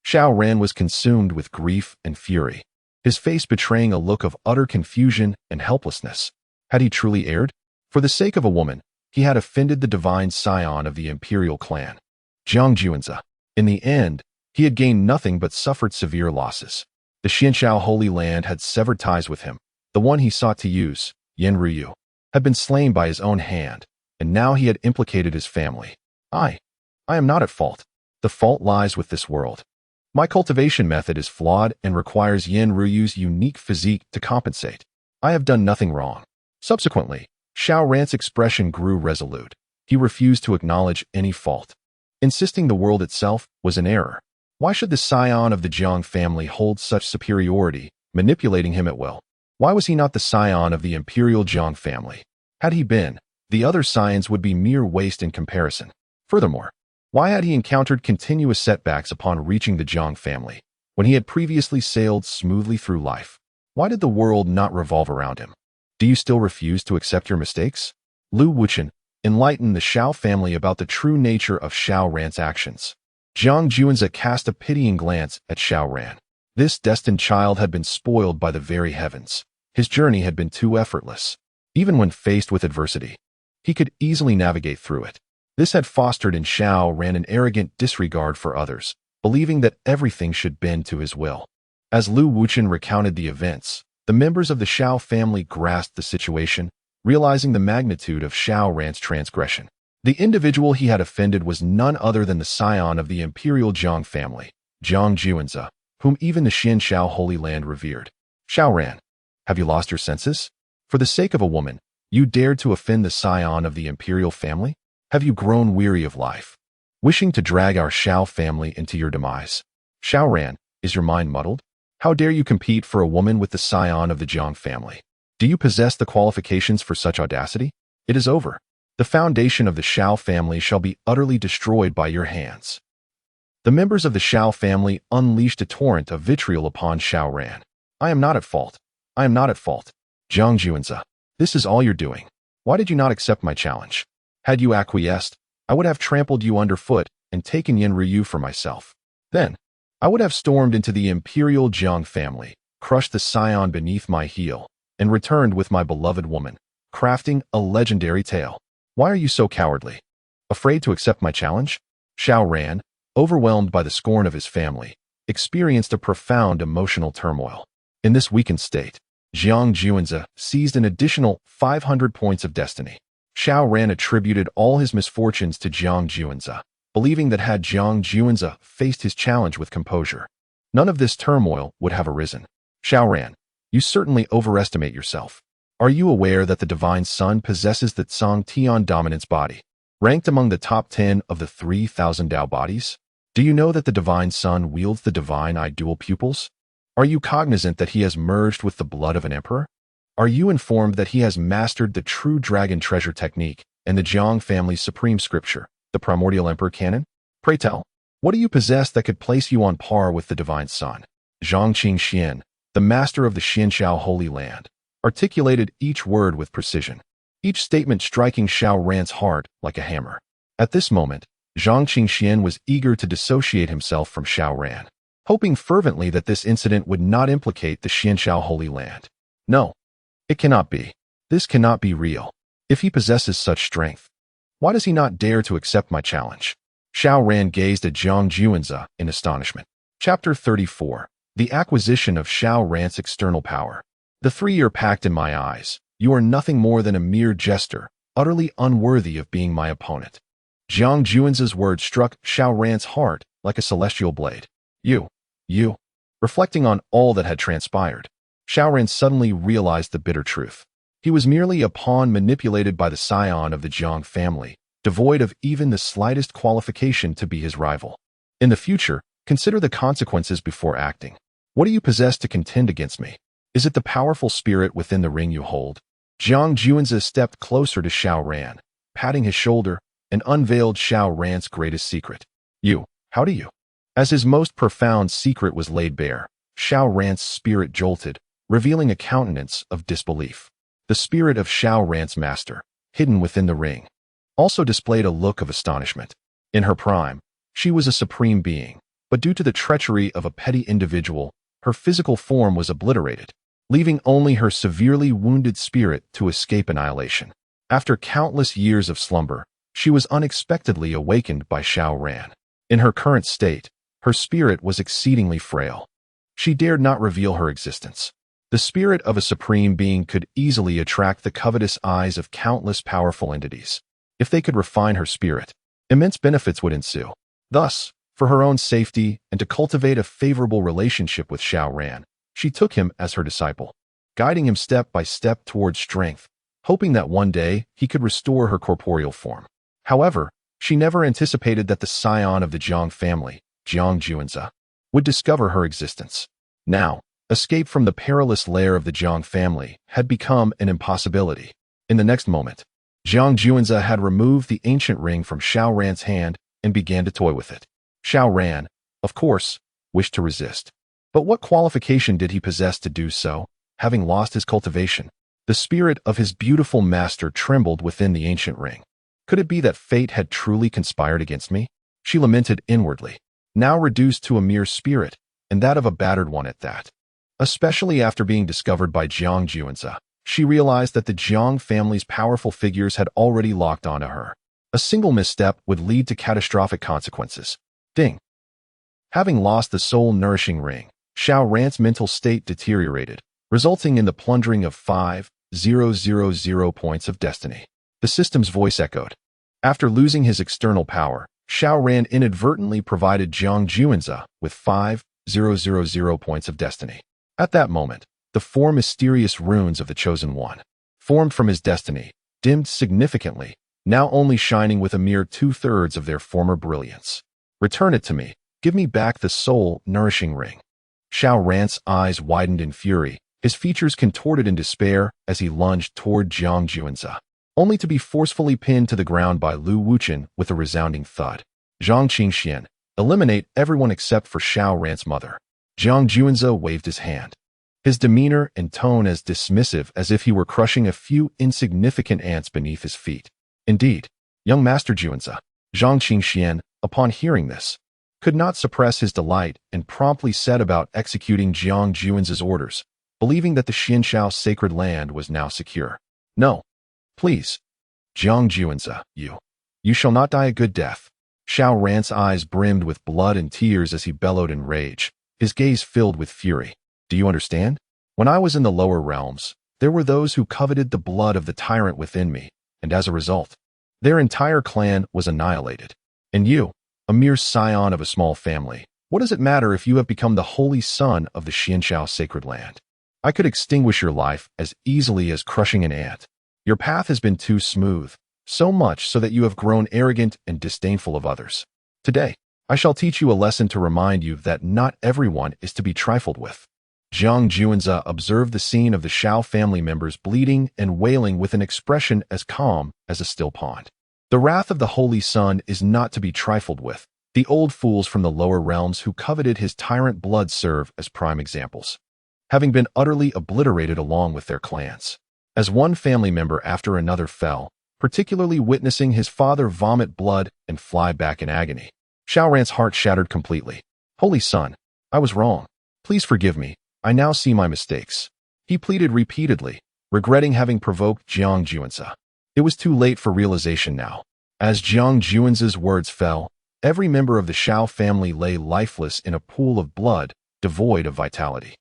Shao Ran was consumed with grief and fury, his face betraying a look of utter confusion and helplessness. Had he truly erred? For the sake of a woman, he had offended the divine scion of the Imperial clan, Jiang Juanzi. In the end, he had gained nothing but suffered severe losses. The Xianshao Holy Land had severed ties with him. The one he sought to use, Yan Ruyu, had been slain by his own hand, and now he had implicated his family. I am not at fault. The fault lies with this world. My cultivation method is flawed and requires Yan Ruyu's unique physique to compensate. I have done nothing wrong. Subsequently, Shao Ran's expression grew resolute. He refused to acknowledge any fault, insisting the world itself was an error. Why should the scion of the Jiang family hold such superiority, manipulating him at will? Why was he not the scion of the Imperial Jiang family? Had he been, the other scions would be mere waste in comparison. Furthermore, why had he encountered continuous setbacks upon reaching the Jiang family, when he had previously sailed smoothly through life? Why did the world not revolve around him? Do you still refuse to accept your mistakes? Lu Wuchen enlightened the Shao family about the true nature of Shao Ran's actions. Jiang Juanzi cast a pitying glance at Shao Ran. This destined child had been spoiled by the very heavens. His journey had been too effortless. Even when faced with adversity, he could easily navigate through it. This had fostered in Shao Ran an arrogant disregard for others, believing that everything should bend to his will. As Lu Wuchen recounted the events, the members of the Shao family grasped the situation, realizing the magnitude of Shao Ran's transgression. The individual he had offended was none other than the scion of the Imperial Jiang family, Jiang Juanzi, whom even the Xianshao Holy Land revered. Shao Ran, have you lost your senses? For the sake of a woman, you dared to offend the scion of the Imperial family? Have you grown weary of life, wishing to drag our Shao family into your demise? Shao Ran, is your mind muddled? How dare you compete for a woman with the scion of the Jiang family? Do you possess the qualifications for such audacity? It is over. The foundation of the Shao family shall be utterly destroyed by your hands. The members of the Shao family unleashed a torrent of vitriol upon Shao Ran. I am not at fault. I am not at fault. Jiang Juanzi, this is all you're doing. Why did you not accept my challenge? Had you acquiesced, I would have trampled you underfoot and taken Yan Ryu for myself. Then, I would have stormed into the Imperial Jiang family, crushed the scion beneath my heel, and returned with my beloved woman, crafting a legendary tale. Why are you so cowardly? Afraid to accept my challenge? Shao Ran, overwhelmed by the scorn of his family, experienced a profound emotional turmoil. In this weakened state, Jiang Juanzi seized an additional 500 points of destiny. Shao Ran attributed all his misfortunes to Jiang Juanzi, believing that had Jiang Juanzi faced his challenge with composure, none of this turmoil would have arisen. Shao Ran, you certainly overestimate yourself. Are you aware that the Divine Sun possesses the Tsang Tian dominance body, ranked among the top 10 of the 3,000 Tao bodies? Do you know that the Divine Sun wields the Divine Eye dual pupils? Are you cognizant that he has merged with the blood of an emperor? Are you informed that he has mastered the true dragon treasure technique and the Jiang family's supreme scripture, the primordial emperor canon? Pray tell, what do you possess that could place you on par with the Divine Sun? Zhang Qingxian, the master of the Xianshao Holy Land, articulated each word with precision, each statement striking Shao Ran's heart like a hammer. At this moment, Zhang Qingxian was eager to dissociate himself from Shao Ran, hoping fervently that this incident would not implicate the Xianshao Holy Land. No, it cannot be. This cannot be real. If he possesses such strength, why does he not dare to accept my challenge? Shao Ran gazed at Jiang Juanzi in astonishment. Chapter 34. The acquisition of Shao Ran's external power. The 3-year pact in my eyes. You are nothing more than a mere jester, utterly unworthy of being my opponent. Jiang Juanzi's words struck Shao Ran's heart like a celestial blade. You. Reflecting on all that had transpired, Shao Ran suddenly realized the bitter truth. He was merely a pawn manipulated by the scion of the Jiang family, devoid of even the slightest qualification to be his rival. In the future, consider the consequences before acting. What do you possess to contend against me? Is it the powerful spirit within the ring you hold? Jiang Juanzi stepped closer to Xiao Ran, patting his shoulder, and unveiled Xiao Ran's greatest secret. How do you? As his most profound secret was laid bare, Xiao Ran's spirit jolted, revealing a countenance of disbelief. The spirit of Xiao Ran's master, hidden within the ring, also displayed a look of astonishment. In her prime, she was a supreme being, but due to the treachery of a petty individual, her physical form was obliterated, leaving only her severely wounded spirit to escape annihilation. After countless years of slumber, she was unexpectedly awakened by Xiao Ran. In her current state, her spirit was exceedingly frail. She dared not reveal her existence. The spirit of a supreme being could easily attract the covetous eyes of countless powerful entities. If they could refine her spirit, immense benefits would ensue. Thus, for her own safety and to cultivate a favorable relationship with Xiao Ran, she took him as her disciple, guiding him step by step towards strength, hoping that one day he could restore her corporeal form. However, she never anticipated that the scion of the Jiang family, Jiang Juanzi, would discover her existence. Now, escape from the perilous lair of the Jiang family had become an impossibility. In the next moment, Jiang Juanzi had removed the ancient ring from Xiao Ran's hand and began to toy with it. Xiao Ran, of course, wished to resist. But what qualification did he possess to do so, having lost his cultivation? The spirit of his beautiful master trembled within the ancient ring. Could it be that fate had truly conspired against me? She lamented inwardly, now reduced to a mere spirit, and that of a battered one at that. Especially after being discovered by Jiang Juanzi, she realized that the Jiang family's powerful figures had already locked onto her. A single misstep would lead to catastrophic consequences. Ding! Having lost the soul-nourishing ring, Xiao Ran's mental state deteriorated, resulting in the plundering of 5,000 points of destiny. The system's voice echoed. After losing his external power, Xiao Ran inadvertently provided Jiang Juanzi with 5,000 points of destiny. At that moment, the four mysterious runes of the Chosen One, formed from his destiny, dimmed significantly, now only shining with a mere 2/3 of their former brilliance. Return it to me. Give me back the soul-nourishing ring. Xiao Ran's eyes widened in fury, his features contorted in despair as he lunged toward Jiang Juanzi, only to be forcefully pinned to the ground by Lu Wuchen with a resounding thud. Zhang Qingxian, eliminate everyone except for Xiao Ran's mother. Jiang Juanzi waved his hand, his demeanor and tone as dismissive as if he were crushing a few insignificant ants beneath his feet. Indeed, young Master Juanzi, Zhang Qingxian, upon hearing this, could not suppress his delight and promptly set about executing Jiang Juanzi's orders, believing that the Xianshao sacred land was now secure. No, please, Jiang Juanzi, you shall not die a good death. Xiao Ran's eyes brimmed with blood and tears as he bellowed in rage, his gaze filled with fury. Do you understand? When I was in the lower realms, there were those who coveted the blood of the tyrant within me, and as a result, their entire clan was annihilated. And you, a mere scion of a small family, what does it matter if you have become the holy son of the Xianshao sacred land? I could extinguish your life as easily as crushing an ant. Your path has been too smooth, so much so that you have grown arrogant and disdainful of others. Today, I shall teach you a lesson to remind you that not everyone is to be trifled with. Jiang Juanzi observed the scene of the Shao family members bleeding and wailing with an expression as calm as a still pond. The wrath of the Holy Sun is not to be trifled with. The old fools from the lower realms who coveted his tyrant blood serve as prime examples, having been utterly obliterated along with their clans. As one family member after another fell, particularly witnessing his father vomit blood and fly back in agony, Xiao Ran's heart shattered completely. Holy Sun, I was wrong. Please forgive me. I now see my mistakes. He pleaded repeatedly, regretting having provoked Jiang Juanzi. It was too late for realization now. As Jiang Juanzi's words fell, every member of the Shao family lay lifeless in a pool of blood, devoid of vitality.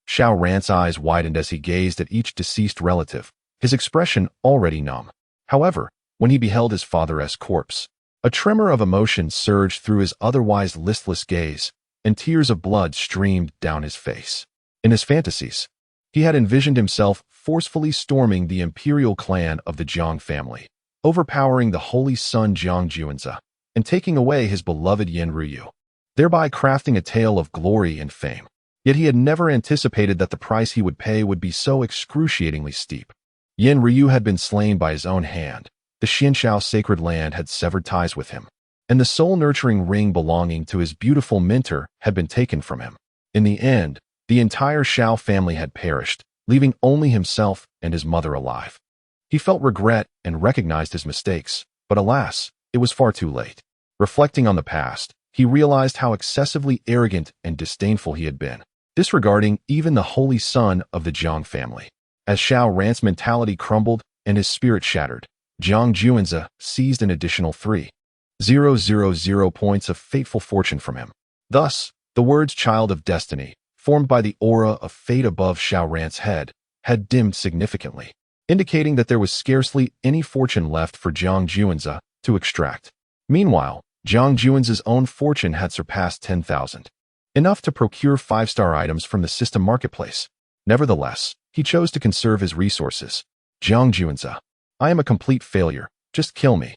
Xiao Ran's eyes widened as he gazed at each deceased relative, his expression already numb. However, when he beheld his father's corpse, a tremor of emotion surged through his otherwise listless gaze, and tears of blood streamed down his face. In his fantasies, He had envisioned himself forcefully storming the Imperial clan of the Jiang family, overpowering the holy son Jiang Juanzi, and taking away his beloved Yen Ruyu, thereby crafting a tale of glory and fame. Yet he had never anticipated that the price he would pay would be so excruciatingly steep. Yen Ryu had been slain by his own hand, the Xianxiao sacred land had severed ties with him, and the soul-nurturing ring belonging to his beautiful mentor had been taken from him. In the end, the entire Xiao family had perished, leaving only himself and his mother alive. He felt regret and recognized his mistakes, but alas, it was far too late. Reflecting on the past, he realized how excessively arrogant and disdainful he had been, disregarding even the holy son of the Jiang family. As Xiao Ran's mentality crumbled and his spirit shattered, Jiang Juanzi seized an additional 3,000 points of fateful fortune from him. Thus, the words child of destiny, formed by the aura of fate above Xiao Ran's head, had dimmed significantly, indicating that there was scarcely any fortune left for Jiang Juanzi to extract. Meanwhile, Jiang Juanzi's own fortune had surpassed 10,000, enough to procure 5-star items from the system marketplace. Nevertheless, he chose to conserve his resources. Jiang Juanzi, I am a complete failure. Just kill me.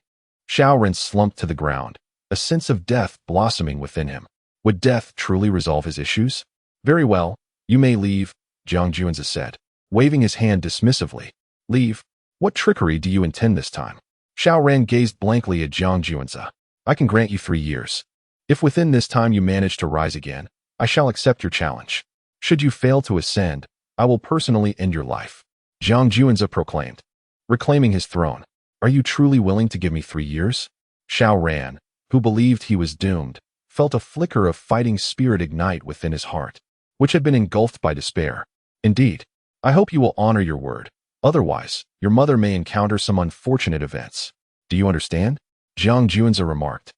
Xiao Ren slumped to the ground, a sense of death blossoming within him. Would death truly resolve his issues? Very well, you may leave, Jiang Juanzi said, waving his hand dismissively. Leave? What trickery do you intend this time? Xiao Ren gazed blankly at Jiang Juanzi. I can grant you 3 years. If within this time you manage to rise again, I shall accept your challenge. Should you fail to ascend, I will personally end your life, Jiang Juanzi proclaimed, reclaiming his throne. Are you truly willing to give me 3 years? Xiao Ran, who believed he was doomed, felt a flicker of fighting spirit ignite within his heart, which had been engulfed by despair. Indeed, I hope you will honor your word. Otherwise, your mother may encounter some unfortunate events. Do you understand? Jiang Juanzi remarked,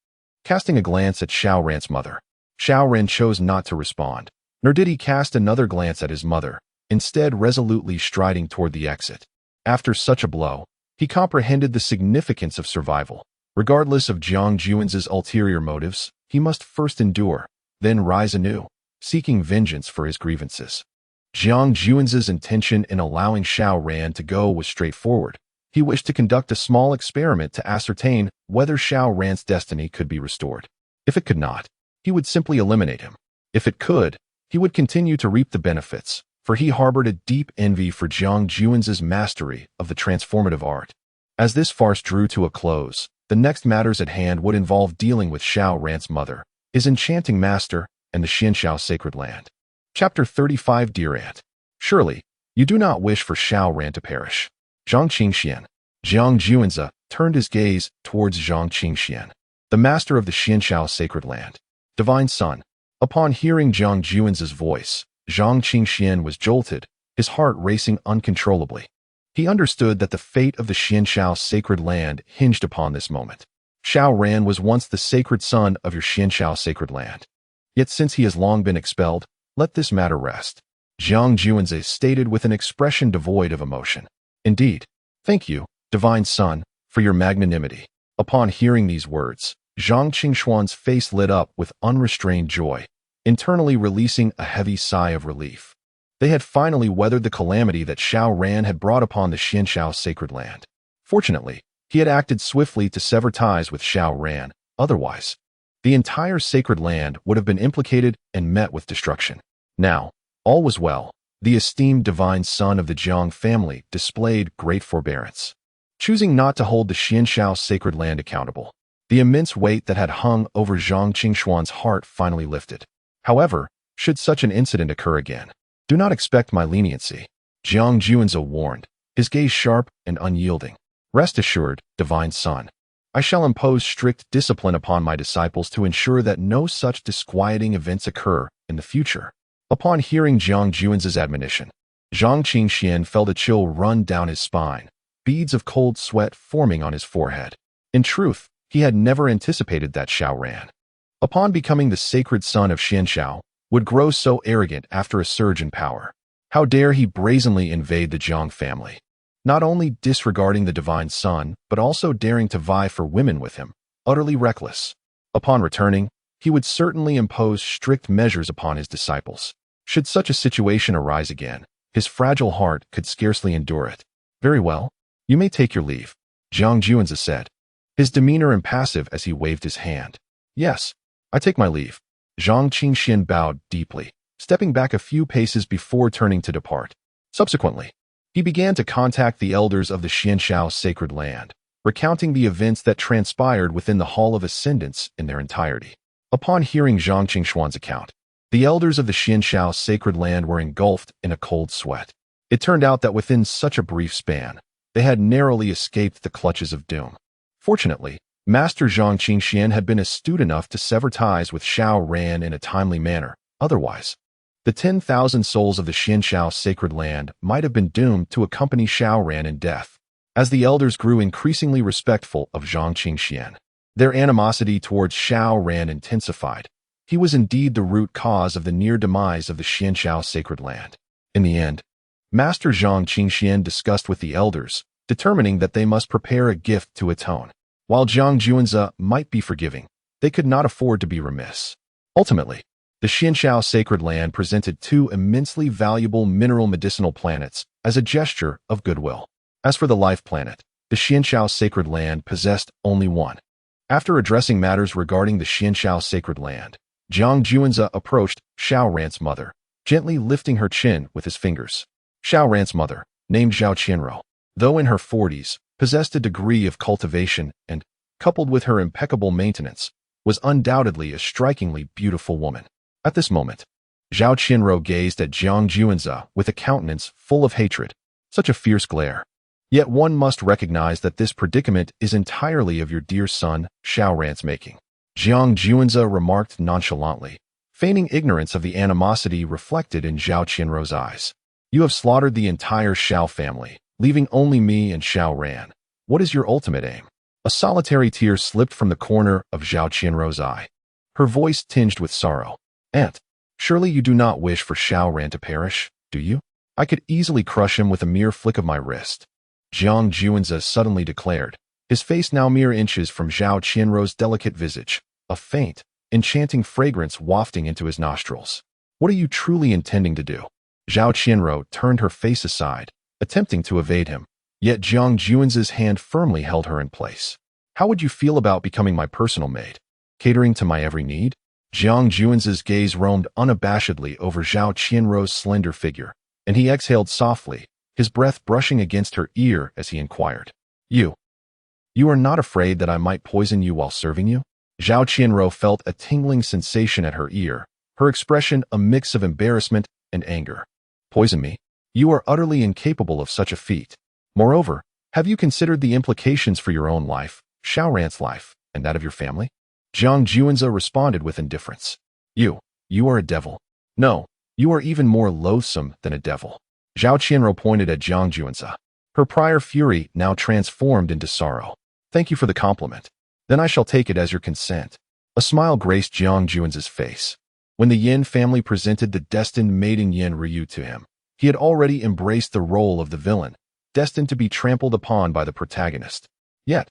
casting a glance at Xiao Ran's mother. Xiao Ran chose not to respond, nor did he cast another glance at his mother, instead resolutely striding toward the exit. After such a blow, he comprehended the significance of survival. Regardless of Jiang Juanzi's ulterior motives, he must first endure, then rise anew, seeking vengeance for his grievances. Jiang Juanzi's intention in allowing Xiao Ran to go was straightforward. He wished to conduct a small experiment to ascertain whether Xiao Ran's destiny could be restored. If it could not, he would simply eliminate him. If it could, he would continue to reap the benefits, for he harbored a deep envy for Jiang Juanzi's mastery of the transformative art. As this farce drew to a close, the next matters at hand would involve dealing with Xiao Ran's mother, his enchanting master, and the Xianxiao sacred land. Chapter 35. Dear Aunt, surely, you do not wish for Xiao Ran to perish. Zhang Qingxian. Jiang Juanzi turned his gaze towards Zhang Qingxian, the master of the Xianxiao sacred land. Divine Son. Upon hearing Jiang Juanzi's voice, Zhang Qingxian was jolted, his heart racing uncontrollably. He understood that the fate of the Xianxiao sacred land hinged upon this moment. Xiao Ran was once the sacred son of your Xianxiao sacred land. Yet since he has long been expelled, let this matter rest, Jiang Juanzi stated with an expression devoid of emotion. Indeed. Thank you, Divine Son, for your magnanimity. Upon hearing these words, Zhang Qingxuan's face lit up with unrestrained joy, internally releasing a heavy sigh of relief. They had finally weathered the calamity that Xiao Ran had brought upon the Xianxiao sacred land. Fortunately, he had acted swiftly to sever ties with Xiao Ran, otherwise, the entire sacred land would have been implicated and met with destruction. Now, all was well. The esteemed divine son of the Jiang family displayed great forbearance, choosing not to hold the Xianxiao sacred land accountable. The immense weight that had hung over Zhang Qingxuan's heart finally lifted. However, should such an incident occur again, do not expect my leniency, Jiang Juanzi warned, his gaze sharp and unyielding. Rest assured, divine son, I shall impose strict discipline upon my disciples to ensure that no such disquieting events occur in the future. Upon hearing Jiang Juanzi's admonition, Zhang Qingxian felt a chill run down his spine, beads of cold sweat forming on his forehead. In truth, he had never anticipated that Xiao Ran, upon becoming the sacred son of Xianxiao, would grow so arrogant after a surge in power. How dare he brazenly invade the Jiang family, not only disregarding the divine son, but also daring to vie for women with him, utterly reckless. Upon returning, he would certainly impose strict measures upon his disciples. Should such a situation arise again, His fragile heart could scarcely endure it. "Very well. You may take your leave," Jiang Juanzi said, his demeanor impassive as he waved his hand. "Yes, I take my leave." Zhang Qingxian bowed deeply, stepping back a few paces before turning to depart. Subsequently, he began to contact the elders of the Xianshao sacred land, recounting the events that transpired within the Hall of Ascendance in their entirety. Upon hearing Zhang Qingshuan's account, the elders of the Xianshao sacred land were engulfed in a cold sweat. It turned out that within such a brief span, they had narrowly escaped the clutches of doom. Fortunately, Master Zhang Qingxian had been astute enough to sever ties with Xiao Ran in a timely manner. Otherwise, the 10,000 souls of the Xianshao sacred land might have been doomed to accompany Xiao Ran in death. As the elders grew increasingly respectful of Zhang Qingxian, their animosity towards Xiao Ran intensified. He was indeed the root cause of the near demise of the Xianshao sacred land. In the end, Master Zhang Qingxian discussed with the elders, determining that they must prepare a gift to atone. While Jiang Juanzi might be forgiving, they could not afford to be remiss. Ultimately, the Xianshao sacred land presented 2 immensely valuable mineral medicinal planets as a gesture of goodwill. As for the life planet, the Xianshao sacred land possessed only one. After addressing matters regarding the Xianshao sacred land, Jiang Juanzi approached Xiao Ran's mother, gently lifting her chin with his fingers. Xiao Ran's mother, named Zhao Qianrou, though in her 40s, possessed a degree of cultivation and, coupled with her impeccable maintenance, was undoubtedly a strikingly beautiful woman. At this moment, Zhao Qianrou gazed at Jiang Juanzi with a countenance full of hatred, such a fierce glare. Yet one must recognize that this predicament is entirely of your dear son, Xiao Ran's making, Jiang Juanzi remarked nonchalantly, feigning ignorance of the animosity reflected in Zhao Qianrou's eyes. "You have slaughtered the entire Xiao family, leaving only me and Xiao Ran. What is your ultimate aim?" A solitary tear slipped from the corner of Zhao Qianrou's eye, her voice tinged with sorrow. "Aunt, surely you do not wish for Xiao Ran to perish, do you? I could easily crush him with a mere flick of my wrist," Jiang Juanzi suddenly declared, his face now mere inches from Zhao Qianrou's delicate visage, a faint, enchanting fragrance wafting into his nostrils. "What are you truly intending to do?" Zhao Qianrou turned her face aside, attempting to evade him, yet Jiang Juanzi's hand firmly held her in place. "How would you feel about becoming my personal maid, catering to my every need?" Jiang Juanzi's gaze roamed unabashedly over Zhao Qianrou's slender figure, and he exhaled softly, his breath brushing against her ear as he inquired, You are not afraid that I might poison you while serving you?" Zhao Qianrou felt a tingling sensation at her ear, her expression a mix of embarrassment and anger. "Poison me? You are utterly incapable of such a feat. Moreover, have you considered the implications for your own life, Xiao Ran's life, and that of your family?" Jiang Juanzi responded with indifference. You are a devil. No, you are even more loathsome than a devil." Zhao Qianrou pointed at Jiang Juanzi, her prior fury now transformed into sorrow. "Thank you for the compliment. Then I shall take it as your consent." A smile graced Jiang Juanzi's face. When the Yin family presented the destined maiden Yin Ryu to him, he had already embraced the role of the villain, destined to be trampled upon by the protagonist. Yet,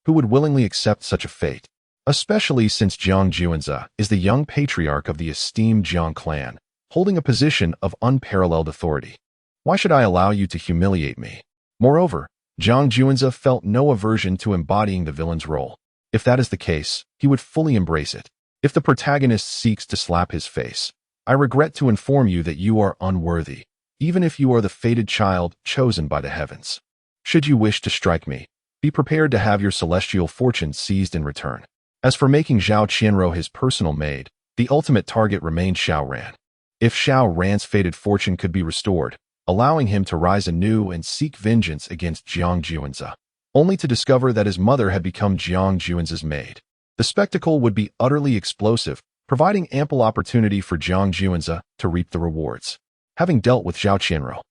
who would willingly accept such a fate? Especially since Jiang Juanzi is the young patriarch of the esteemed Jiang clan, holding a position of unparalleled authority. Why should I allow you to humiliate me? Moreover, Jiang Juanzi felt no aversion to embodying the villain's role. If that is the case, he would fully embrace it. If the protagonist seeks to slap his face, I regret to inform you that you are unworthy, even if you are the fated child chosen by the heavens. Should you wish to strike me, be prepared to have your celestial fortune seized in return. As for making Zhao Qianrou his personal maid, the ultimate target remained Xiao Ran. If Xiao Ran's fated fortune could be restored, allowing him to rise anew and seek vengeance against Jiang Juanzi, only to discover that his mother had become Jiang Juanzi's maid, the spectacle would be utterly explosive, providing ample opportunity for Jiang Juanzi to reap the rewards. Having dealt with Zhao Qianrou,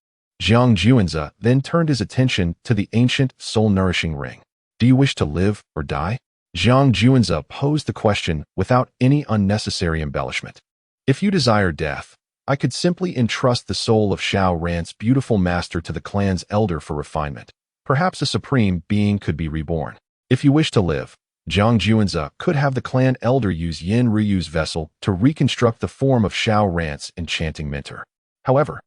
Jiang Juanzi then turned his attention to the ancient, soul-nourishing ring. "Do you wish to live or die?" Jiang Juanzi posed the question without any unnecessary embellishment. "If you desire death, I could simply entrust the soul of Xiao Ran's beautiful master to the clan's elder for refinement. Perhaps a supreme being could be reborn. If you wish to live, Jiang Juanzi could have the clan elder use Yin Ryu's vessel to reconstruct the form of Xiao Ran's enchanting mentor. However,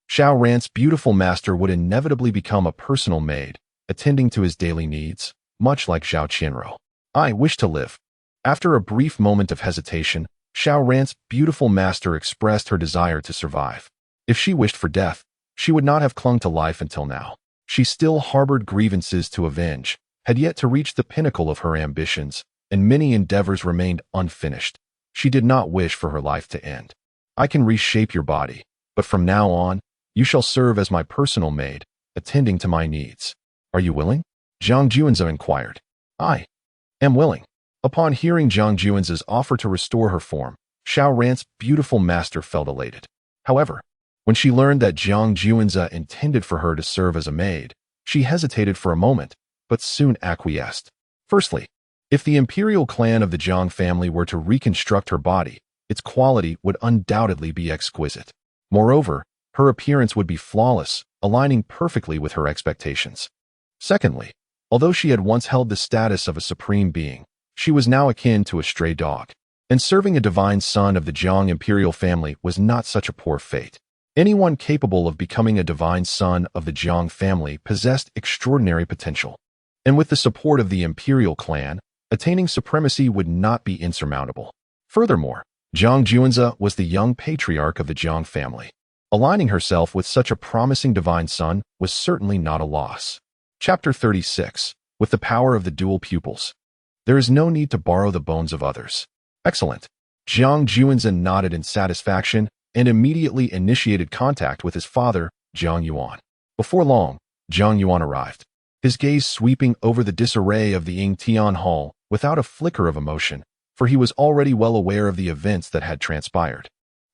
Xiao Ran's beautiful master would inevitably become a personal maid, attending to his daily needs, much like Zhao Qianrou. I wish to live. After a brief moment of hesitation, Xiao Ran's beautiful master expressed her desire to survive. If she wished for death, she would not have clung to life until now. She still harbored grievances to avenge, had yet to reach the pinnacle of her ambitions, and many endeavors remained unfinished. She did not wish for her life to end. I can reshape your body, but from now on, you shall serve as my personal maid, attending to my needs. Are you willing? Zhang Juanzi inquired. I am willing. Upon hearing Zhang Juanzi's offer to restore her form, Xiao Ran's beautiful master felt elated. However, when she learned that Zhang Juanzi intended for her to serve as a maid, she hesitated for a moment, but soon acquiesced. Firstly, if the Imperial clan of the Zhang family were to reconstruct her body, its quality would undoubtedly be exquisite. Moreover, her appearance would be flawless, aligning perfectly with her expectations. Secondly, although she had once held the status of a supreme being, she was now akin to a stray dog, and serving a divine son of the Zhang Imperial family was not such a poor fate. Anyone capable of becoming a divine son of the Zhang family possessed extraordinary potential, and with the support of the Imperial clan, attaining supremacy would not be insurmountable. Furthermore, Zhang Juanzi was the young patriarch of the Zhang family. Aligning herself with such a promising divine son was certainly not a loss. Chapter 36. With the power of the dual pupils. There is no need to borrow the bones of others. Excellent. Zhang Juanzi nodded in satisfaction and immediately initiated contact with his father, Zhang Yuan. Before long, Zhang Yuan arrived, his gaze sweeping over the disarray of the Ying Tian Hall without a flicker of emotion, for he was already well aware of the events that had transpired.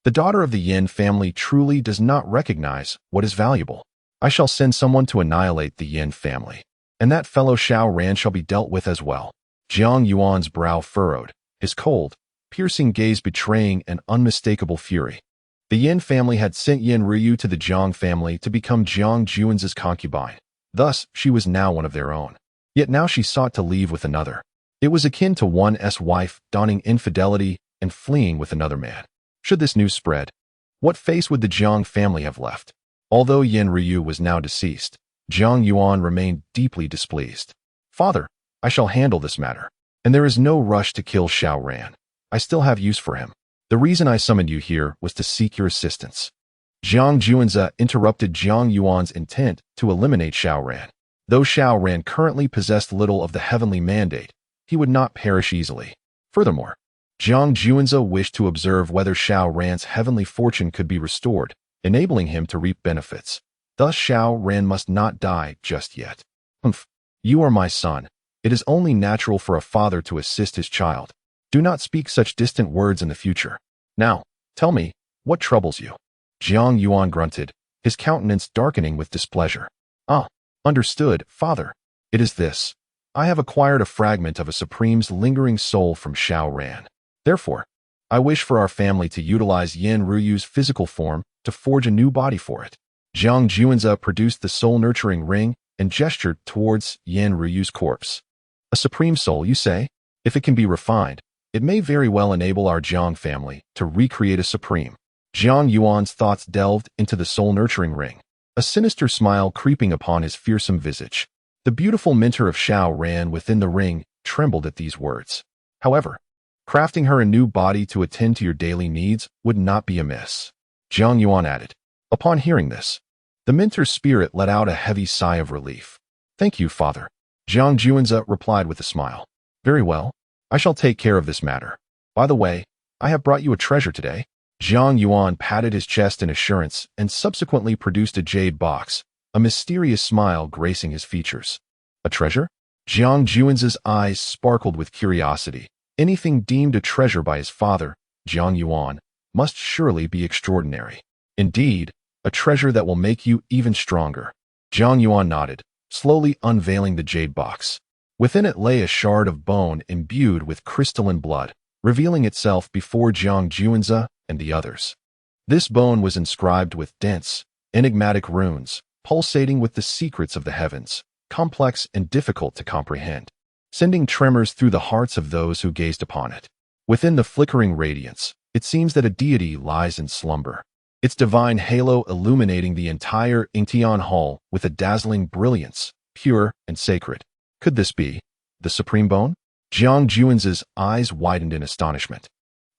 The daughter of the Yin family truly does not recognize what is valuable. I shall send someone to annihilate the Yin family, and that fellow Xiao Ran shall be dealt with as well. Zhang Yuan's brow furrowed, his cold, piercing gaze betraying an unmistakable fury. The Yin family had sent Yin Ruyu to the Zhang family to become Zhang Juanzi's concubine. Thus, she was now one of their own. Yet now she sought to leave with another. It was akin to one's wife donning infidelity and fleeing with another man. Should this news spread, what face would the Zhang family have left? Although Yin Ruyu was now deceased, Zhang Yuan remained deeply displeased. Father, I shall handle this matter, and there is no rush to kill Xiao Ran. I still have use for him. The reason I summoned you here was to seek your assistance. Zhang Juanzi interrupted Zhang Yuan's intent to eliminate Xiao Ran. Though Xiao Ran currently possessed little of the heavenly mandate, he would not perish easily. Furthermore, Zhang Juanzi wished to observe whether Xiao Ran's heavenly fortune could be restored, enabling him to reap benefits. Thus Xiao Ran must not die just yet. You are my son. It is only natural for a father to assist his child. Do not speak such distant words in the future. Now, tell me, what troubles you? Zhang Yuan grunted, his countenance darkening with displeasure. Understood, father. It is this. I have acquired a fragment of a supreme's lingering soul from Xiao Ran. Therefore, I wish for our family to utilize Yin Ruyu's physical form to forge a new body for it. Zhang Juanzi produced the soul-nurturing ring and gestured towards Yin Ruyu's corpse. A supreme soul, you say? If it can be refined, it may very well enable our Zhang family to recreate a supreme. Zhang Yuan's thoughts delved into the soul-nurturing ring, a sinister smile creeping upon his fearsome visage. The beautiful mentor of Xiao Ran within the ring trembled at these words. However, crafting her a new body to attend to your daily needs would not be amiss. Zhang Yuan added. Upon hearing this, the mentor's spirit let out a heavy sigh of relief. Thank you, father. Zhang Juanzi replied with a smile. Very well. I shall take care of this matter. By the way, I have brought you a treasure today. Zhang Yuan patted his chest in assurance and subsequently produced a jade box, a mysterious smile gracing his features. A treasure? Zhang Juanzi's eyes sparkled with curiosity. Anything deemed a treasure by his father, Zhang Yuan, must surely be extraordinary. Indeed, a treasure that will make you even stronger. Zhang Yuan nodded, slowly unveiling the jade box. Within it lay a shard of bone imbued with crystalline blood, revealing itself before Zhang Juanzi and the others. This bone was inscribed with dense, enigmatic runes, pulsating with the secrets of the heavens, complex and difficult to comprehend, sending tremors through the hearts of those who gazed upon it. Within the flickering radiance, it seems that a deity lies in slumber. its divine halo illuminating the entire Ingtian Hall with a dazzling brilliance, pure and sacred. Could this be the Supreme Bone? Jiang Juan's eyes widened in astonishment,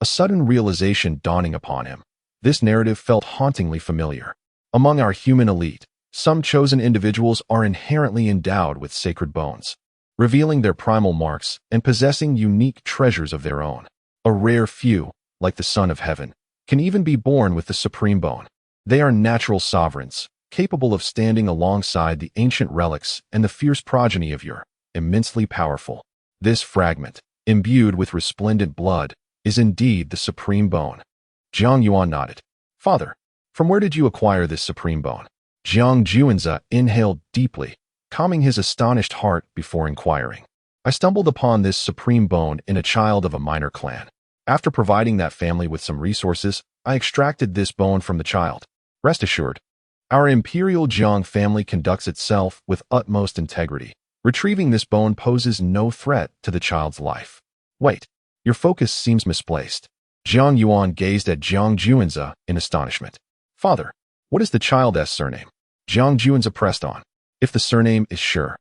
a sudden realization dawning upon him. This narrative felt hauntingly familiar. Among our human elite, some chosen individuals are inherently endowed with sacred bones, revealing their primal marks and possessing unique treasures of their own. A rare few, like the Son of Heaven, can even be born with the Supreme Bone. They are natural sovereigns, capable of standing alongside the ancient relics and the fierce progeny of your immensely powerful. This fragment, imbued with resplendent blood, is indeed the Supreme Bone. Jiang Yuan nodded. Father, from where did you acquire this Supreme Bone? Jiang Juanza inhaled deeply, calming his astonished heart before inquiring. I stumbled upon this Supreme Bone in a child of a minor clan. After providing that family with some resources, I extracted this bone from the child. Rest assured, our Imperial Jiang family conducts itself with utmost integrity. Retrieving this bone poses no threat to the child's life. Wait, your focus seems misplaced. Jiang Yuan gazed at Jiang Juanza in astonishment. Father, what is the child's surname? Jiang Juanza pressed on. If the surname is Sure,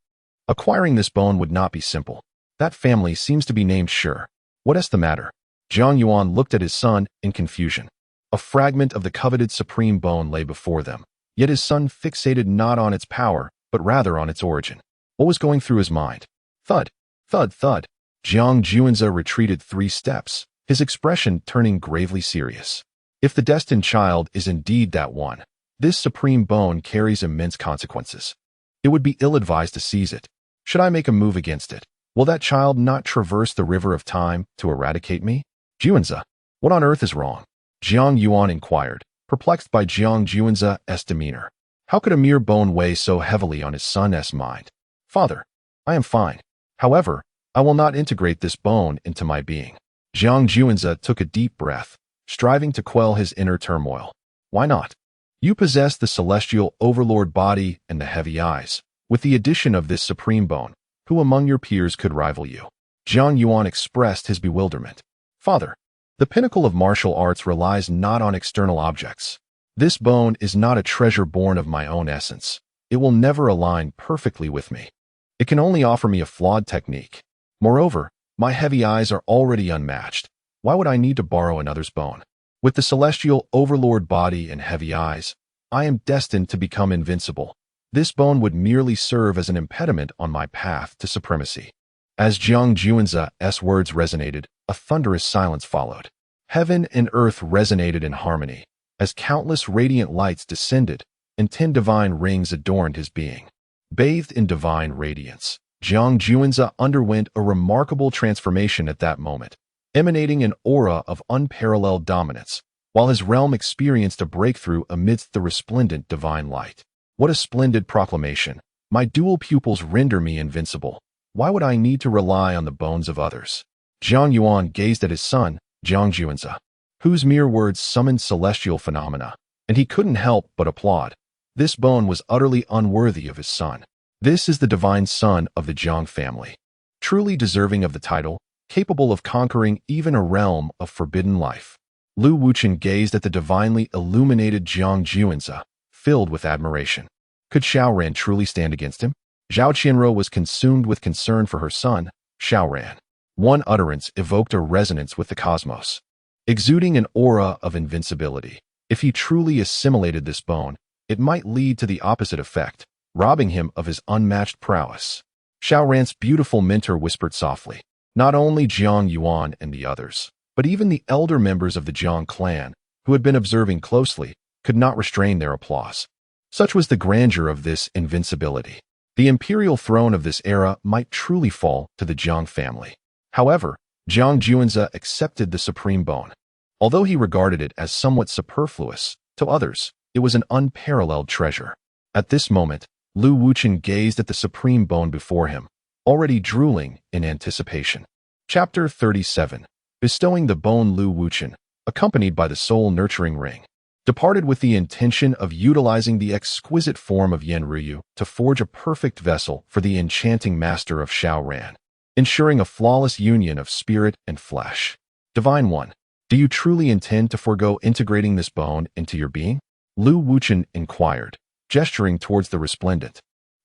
acquiring this bone would not be simple. That family seems to be named Sure. What is the matter? Jiang Yuan looked at his son in confusion. A fragment of the coveted Supreme Bone lay before them, yet his son fixated not on its power, but rather on its origin. What was going through his mind? Thud, thud, thud. Jiang Juanza retreated 3 steps, his expression turning gravely serious. If the destined child is indeed that one, this Supreme Bone carries immense consequences. It would be ill-advised to seize it. Should I make a move against it, will that child not traverse the river of time to eradicate me? Juanza, what on earth is wrong? Jiang Yuan inquired, perplexed by Jiang Juanza's demeanor. How could a mere bone weigh so heavily on his son's mind? Father, I am fine. However, I will not integrate this bone into my being. Jiang Juanza took a deep breath, striving to quell his inner turmoil. Why not? You possess the celestial overlord body and the heavy eyes. With the addition of this Supreme Bone, who among your peers could rival you? Jiang Yuan expressed his bewilderment. Father, the pinnacle of martial arts relies not on external objects. This bone is not a treasure born of my own essence. It will never align perfectly with me. It can only offer me a flawed technique. Moreover, my heavy eyes are already unmatched. Why would I need to borrow another's bone? With the celestial overlord body and heavy eyes, I am destined to become invincible. This bone would merely serve as an impediment on my path to supremacy. As Jiang Juanza's words resonated, a thunderous silence followed. Heaven and earth resonated in harmony, as countless radiant lights descended, and 10 divine rings adorned his being. Bathed in divine radiance, Jiang Juanza underwent a remarkable transformation at that moment, emanating an aura of unparalleled dominance, while his realm experienced a breakthrough amidst the resplendent divine light. What a splendid proclamation! My dual pupils render me invincible. Why would I need to rely on the bones of others? Jiang Yuan gazed at his son, Jiang Juanza, whose mere words summoned celestial phenomena, and he couldn't help but applaud. This bone was utterly unworthy of his son. This is the divine son of the Jiang family, truly deserving of the title, capable of conquering even a realm of forbidden life. Lu Wuchen gazed at the divinely illuminated Jiang Juanza, filled with admiration. Could Xiaoran truly stand against him? Zhao Qianruo was consumed with concern for her son, Xiaoran. One utterance evoked a resonance with the cosmos, exuding an aura of invincibility. If he truly assimilated this bone, it might lead to the opposite effect, robbing him of his unmatched prowess. Xiaoran's beautiful mentor whispered softly. Not only Jiang Yuan and the others, but even the elder members of the Jiang clan, who had been observing closely, could not restrain their applause. Such was the grandeur of this invincibility. The imperial throne of this era might truly fall to the Jiang family. However, Jiang Juanza accepted the Supreme Bone. Although he regarded it as somewhat superfluous, to others, it was an unparalleled treasure. At this moment, Lu Wuchen gazed at the Supreme Bone before him, already drooling in anticipation. Chapter 37. Bestowing the bone. Lu Wuchen, accompanied by the soul-nurturing ring, departed with the intention of utilizing the exquisite form of Yan Ruyu to forge a perfect vessel for the enchanting master of Xiaoran, ensuring a flawless union of spirit and flesh. Divine One, Do you truly intend to forego integrating this bone into your being? Lu Wuchen inquired, gesturing towards the resplendent,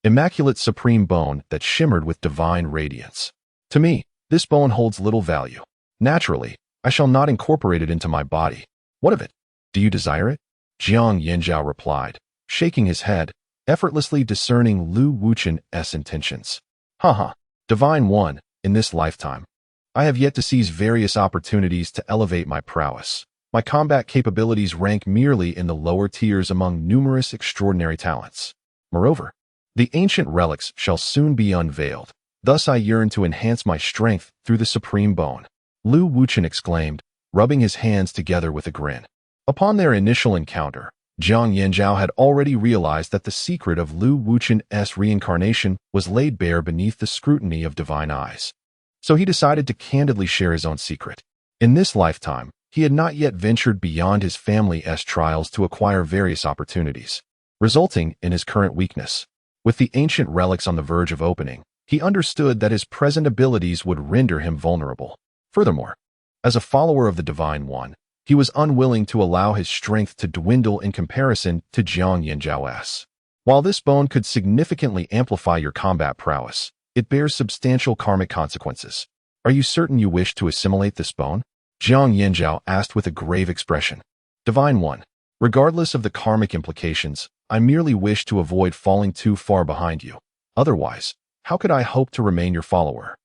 immaculate supreme bone that shimmered with divine radiance. To me, this bone holds little value. Naturally, I shall not incorporate it into my body. What of it? Do you desire it? Jiang Yanzhao replied, shaking his head, effortlessly discerning Lu Wuchen's intentions. Haha, Divine One, in this lifetime, I have yet to seize various opportunities to elevate my prowess. My combat capabilities rank merely in the lower tiers among numerous extraordinary talents. Moreover, the ancient relics shall soon be unveiled. Thus I yearn to enhance my strength through the supreme bone. Lu Wuchen exclaimed, rubbing his hands together with a grin. Upon their initial encounter, Jiang Yanzhao had already realized that the secret of Lu Wuchen's reincarnation was laid bare beneath the scrutiny of divine eyes. So he decided to candidly share his own secret. In this lifetime, he had not yet ventured beyond his family's trials to acquire various opportunities, resulting in his current weakness. With the ancient relics on the verge of opening, he understood that his present abilities would render him vulnerable. Furthermore, as a follower of the Divine One, he was unwilling to allow his strength to dwindle in comparison to Jiang Yanzhao's. While this bone could significantly amplify your combat prowess, it bears substantial karmic consequences. Are you certain you wish to assimilate this bone? Jiang Yanzhao asked with a grave expression. Divine One, regardless of the karmic implications, I merely wish to avoid falling too far behind you. Otherwise, how could I hope to remain your follower?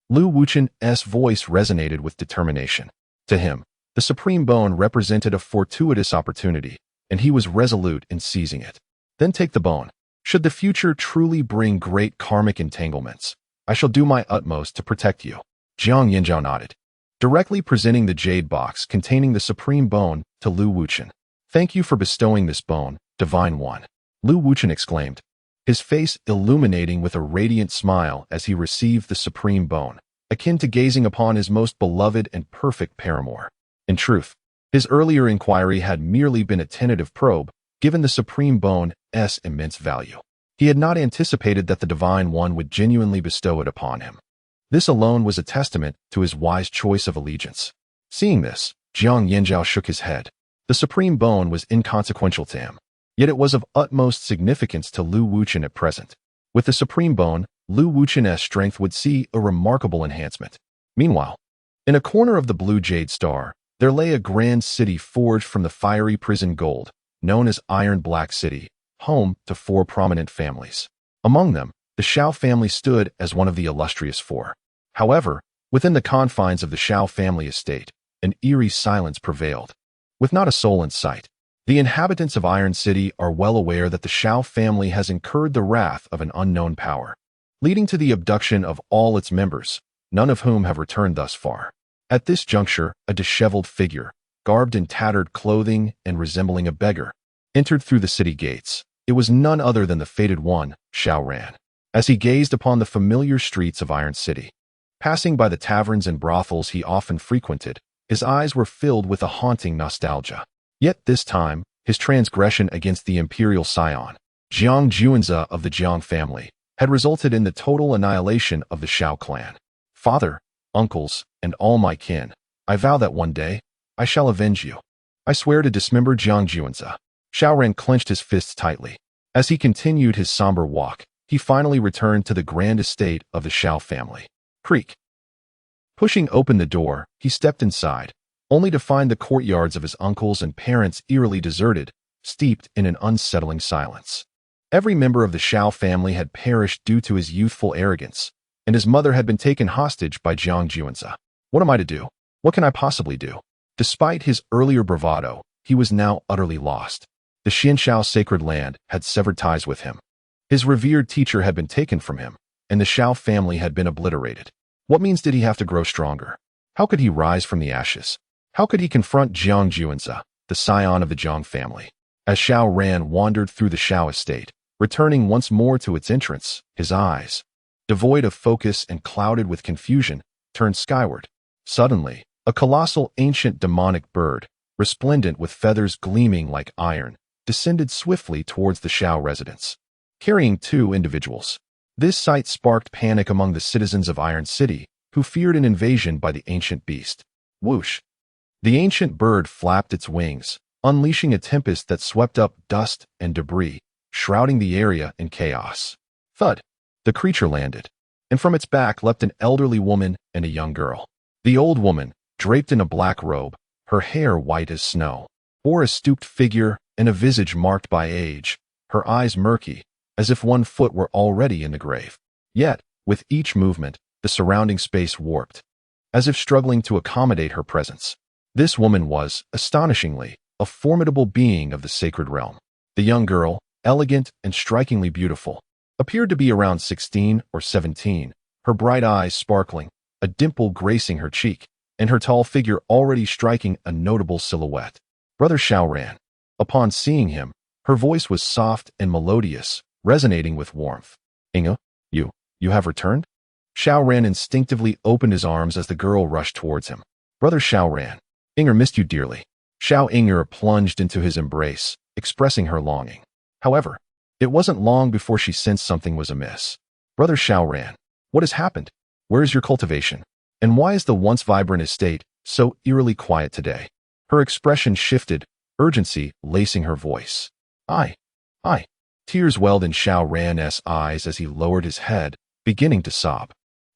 Lu Wuchen's voice resonated with determination. To him, the supreme bone represented a fortuitous opportunity, and he was resolute in seizing it. Then take the bone. Should the future truly bring great karmic entanglements, I shall do my utmost to protect you. Jiang Yanzhao nodded, directly presenting the jade box containing the supreme bone to Lu Wuchen. Thank you for bestowing this bone, Divine One. Lu Wuchen exclaimed, his face illuminating with a radiant smile as he received the supreme bone, akin to gazing upon his most beloved and perfect paramour. In truth, his earlier inquiry had merely been a tentative probe, given the supreme bone's immense value. He had not anticipated that the Divine One would genuinely bestow it upon him. This alone was a testament to his wise choice of allegiance. Seeing this, Jiang Yanzhao shook his head. The supreme bone was inconsequential to him, yet it was of utmost significance to Lu Wuchen at present. With the supreme bone, Lu Wuchen's strength would see a remarkable enhancement. Meanwhile, in a corner of the blue jade star, there lay a grand city forged from the fiery prison gold, known as Iron Black City, home to 4 prominent families. Among them, the Shao family stood as one of the illustrious 4. However, within the confines of the Shao family estate, an eerie silence prevailed. With not a soul in sight, the inhabitants of Iron City are well aware that the Shao family has incurred the wrath of an unknown power, leading to the abduction of all its members, none of whom have returned thus far. At this juncture, a disheveled figure, garbed in tattered clothing and resembling a beggar, entered through the city gates. It was none other than the fated one, Shao Ran. As he gazed upon the familiar streets of Iron City, passing by the taverns and brothels he often frequented, his eyes were filled with a haunting nostalgia. Yet this time, his transgression against the Imperial scion, Jiang Juanza of the Jiang family, had resulted in the total annihilation of the Shao clan. Father, uncles, and all my kin, I vow that one day, I shall avenge you. I swear to dismember Jiang Juanza. Shao Ran clenched his fists tightly. As he continued his somber walk, he finally returned to the grand estate of the Shao family. Creak. Pushing open the door, he stepped inside, only to find the courtyards of his uncles and parents eerily deserted, steeped in an unsettling silence. Every member of the Shao family had perished due to his youthful arrogance, and his mother had been taken hostage by Jiang Juanza. What am I to do? What can I possibly do? Despite his earlier bravado, he was now utterly lost. The Xianshao sacred land had severed ties with him. His revered teacher had been taken from him, and the Shao family had been obliterated. What means did he have to grow stronger? How could he rise from the ashes? How could he confront Jiang Juanza, the scion of the Jiang family? As Shao Ran wandered through the Shao estate, returning once more to its entrance, his eyes, devoid of focus and clouded with confusion, turned skyward. Suddenly, a colossal ancient demonic bird, resplendent with feathers gleaming like iron, descended swiftly towards the Shao residence, carrying 2 individuals. This sight sparked panic among the citizens of Iron City, who feared an invasion by the ancient beast. Whoosh! The ancient bird flapped its wings, unleashing a tempest that swept up dust and debris, shrouding the area in chaos. Thud! The creature landed, and from its back leapt an elderly woman and a young girl. The old woman, draped in a black robe, her hair white as snow, bore a stooped figure and a visage marked by age, her eyes murky, as if one foot were already in the grave. Yet, with each movement, the surrounding space warped, as if struggling to accommodate her presence. This woman was, astonishingly, a formidable being of the sacred realm. The young girl, elegant and strikingly beautiful, appeared to be around 16 or 17, her bright eyes sparkling, a dimple gracing her cheek, and her tall figure already striking a notable silhouette. Brother Xiao ran. Upon seeing him, her voice was soft and melodious, resonating with warmth. Inga, you have returned? Xiao Ran instinctively opened his arms as the girl rushed towards him. Brother Xiao Ran, Inger missed you dearly. Xiao Inger plunged into his embrace, expressing her longing. However, it wasn't long before she sensed something was amiss. Brother Xiao Ran, what has happened? Where is your cultivation? And why is the once vibrant estate so eerily quiet today? Her expression shifted, urgency lacing her voice. I. Tears welled in Xiao Ran's eyes as he lowered his head, beginning to sob.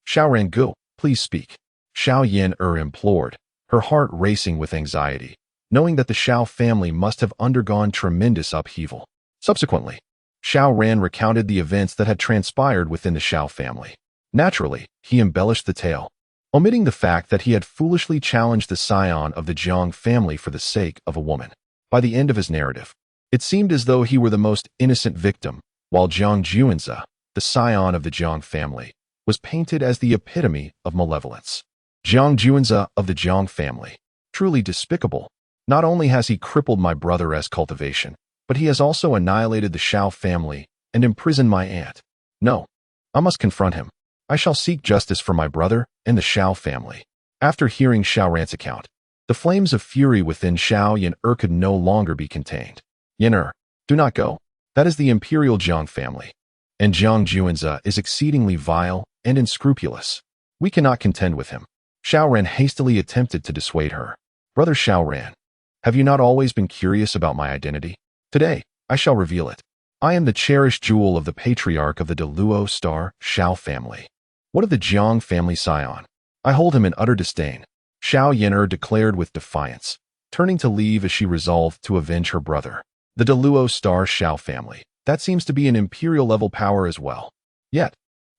Xiao Ran, go, please speak. Xiao Yin implored, her heart racing with anxiety, knowing that the Xiao family must have undergone tremendous upheaval. Subsequently, Xiao Ran recounted the events that had transpired within the Xiao family. Naturally, he embellished the tale, omitting the fact that he had foolishly challenged the scion of the Jiang family for the sake of a woman. By the end of his narrative, it seemed as though he were the most innocent victim, while Jiang Juanzi, the scion of the Jiang family, was painted as the epitome of malevolence. Jiang Juanzi of the Jiang family, truly despicable. Not only has he crippled my brother's cultivation, but he has also annihilated the Xiao family and imprisoned my aunt. No, I must confront him. I shall seek justice for my brother and the Xiao family. After hearing Xiao Ran's account, the flames of fury within Xiao Yin could no longer be contained. Yin do not go. That is the Imperial Jiang family. And Jiang Juanzi is exceedingly vile and unscrupulous. We cannot contend with him. Xiao Ran hastily attempted to dissuade her. Brother Xiao Ran, have you not always been curious about my identity? Today, I shall reveal it. I am the cherished jewel of the patriarch of the Deluo Star Xiao family. What of the Jiang family scion? I hold him in utter disdain. Xiao Yin declared with defiance, turning to leave as she resolved to avenge her brother. The Deluo Star Xiao family. That seems to be an imperial-level power as well. Yet,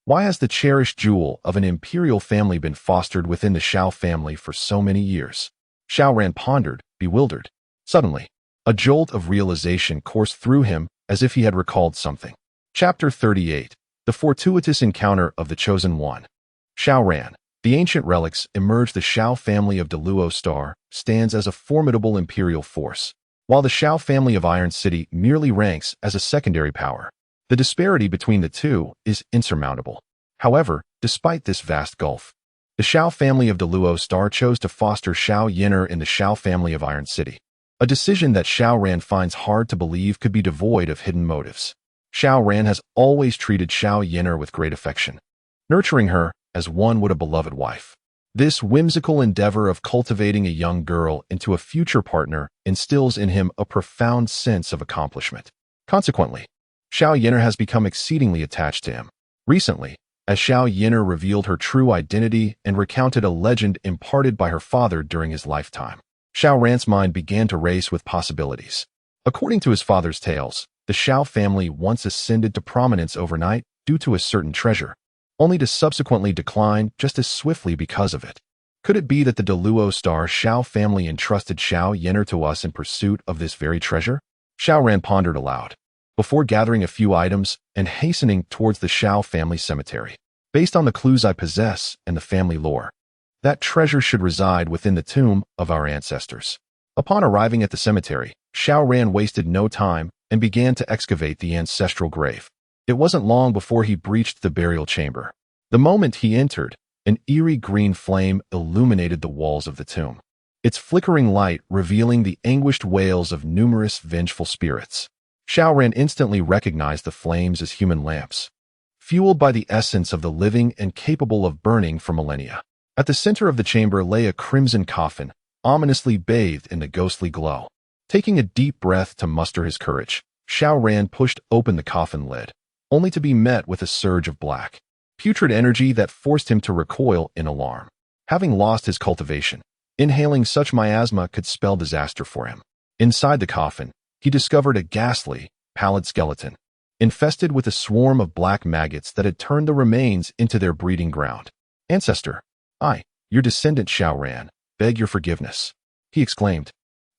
why has the cherished jewel of an imperial family been fostered within the Xiao family for so many years? Xiao Ran pondered, bewildered. Suddenly, a jolt of realization coursed through him as if he had recalled something. Chapter 38. The Fortuitous Encounter of the Chosen One. Xiao Ran. The ancient relics emerged. The Xiao family of Deluo Star stands as a formidable imperial force, while the Xiao family of Iron City merely ranks as a secondary power. The disparity between the two is insurmountable. However, despite this vast gulf, the Xiao family of Deluo Star chose to foster Xiao Yin in the Xiao family of Iron City, a decision that Xiao Ran finds hard to believe could be devoid of hidden motives. Xiao Ran has always treated Xiao Yin with great affection, nurturing her as one would a beloved wife. This whimsical endeavor of cultivating a young girl into a future partner instills in him a profound sense of accomplishment. Consequently, Xiao Yin has become exceedingly attached to him. Recently, as Xiao Yin revealed her true identity and recounted a legend imparted by her father during his lifetime, Xiao Ran's mind began to race with possibilities. According to his father's tales, the Xiao family once ascended to prominence overnight due to a certain treasure, only to subsequently decline just as swiftly because of it. Could it be that the Deluo Star Xiao family entrusted Xiao Yin to us in pursuit of this very treasure? Xiao Ran pondered aloud, before gathering a few items and hastening towards the Xiao family cemetery. Based on the clues I possess and the family lore, that treasure should reside within the tomb of our ancestors. Upon arriving at the cemetery, Xiao Ran wasted no time and began to excavate the ancestral grave. It wasn't long before he breached the burial chamber. The moment he entered, an eerie green flame illuminated the walls of the tomb, its flickering light revealing the anguished wails of numerous vengeful spirits. Xiao Ran instantly recognized the flames as human lamps, fueled by the essence of the living and capable of burning for millennia. At the center of the chamber lay a crimson coffin, ominously bathed in the ghostly glow. Taking a deep breath to muster his courage, Xiao Ran pushed open the coffin lid, only to be met with a surge of black, putrid energy that forced him to recoil in alarm. Having lost his cultivation, inhaling such miasma could spell disaster for him. Inside the coffin, he discovered a ghastly, pallid skeleton, infested with a swarm of black maggots that had turned the remains into their breeding ground. "Ancestor, I, your descendant Xiao Ran, beg your forgiveness," he exclaimed,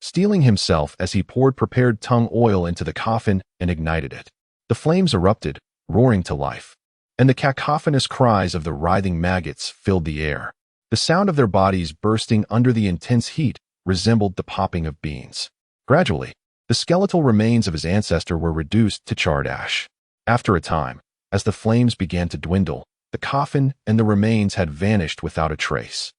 steeling himself as he poured prepared tung oil into the coffin and ignited it. The flames erupted, roaring to life, and the cacophonous cries of the writhing maggots filled the air. The sound of their bodies bursting under the intense heat resembled the popping of beans. Gradually, the skeletal remains of his ancestor were reduced to charred ash. After a time, as the flames began to dwindle, the coffin and the remains had vanished without a trace.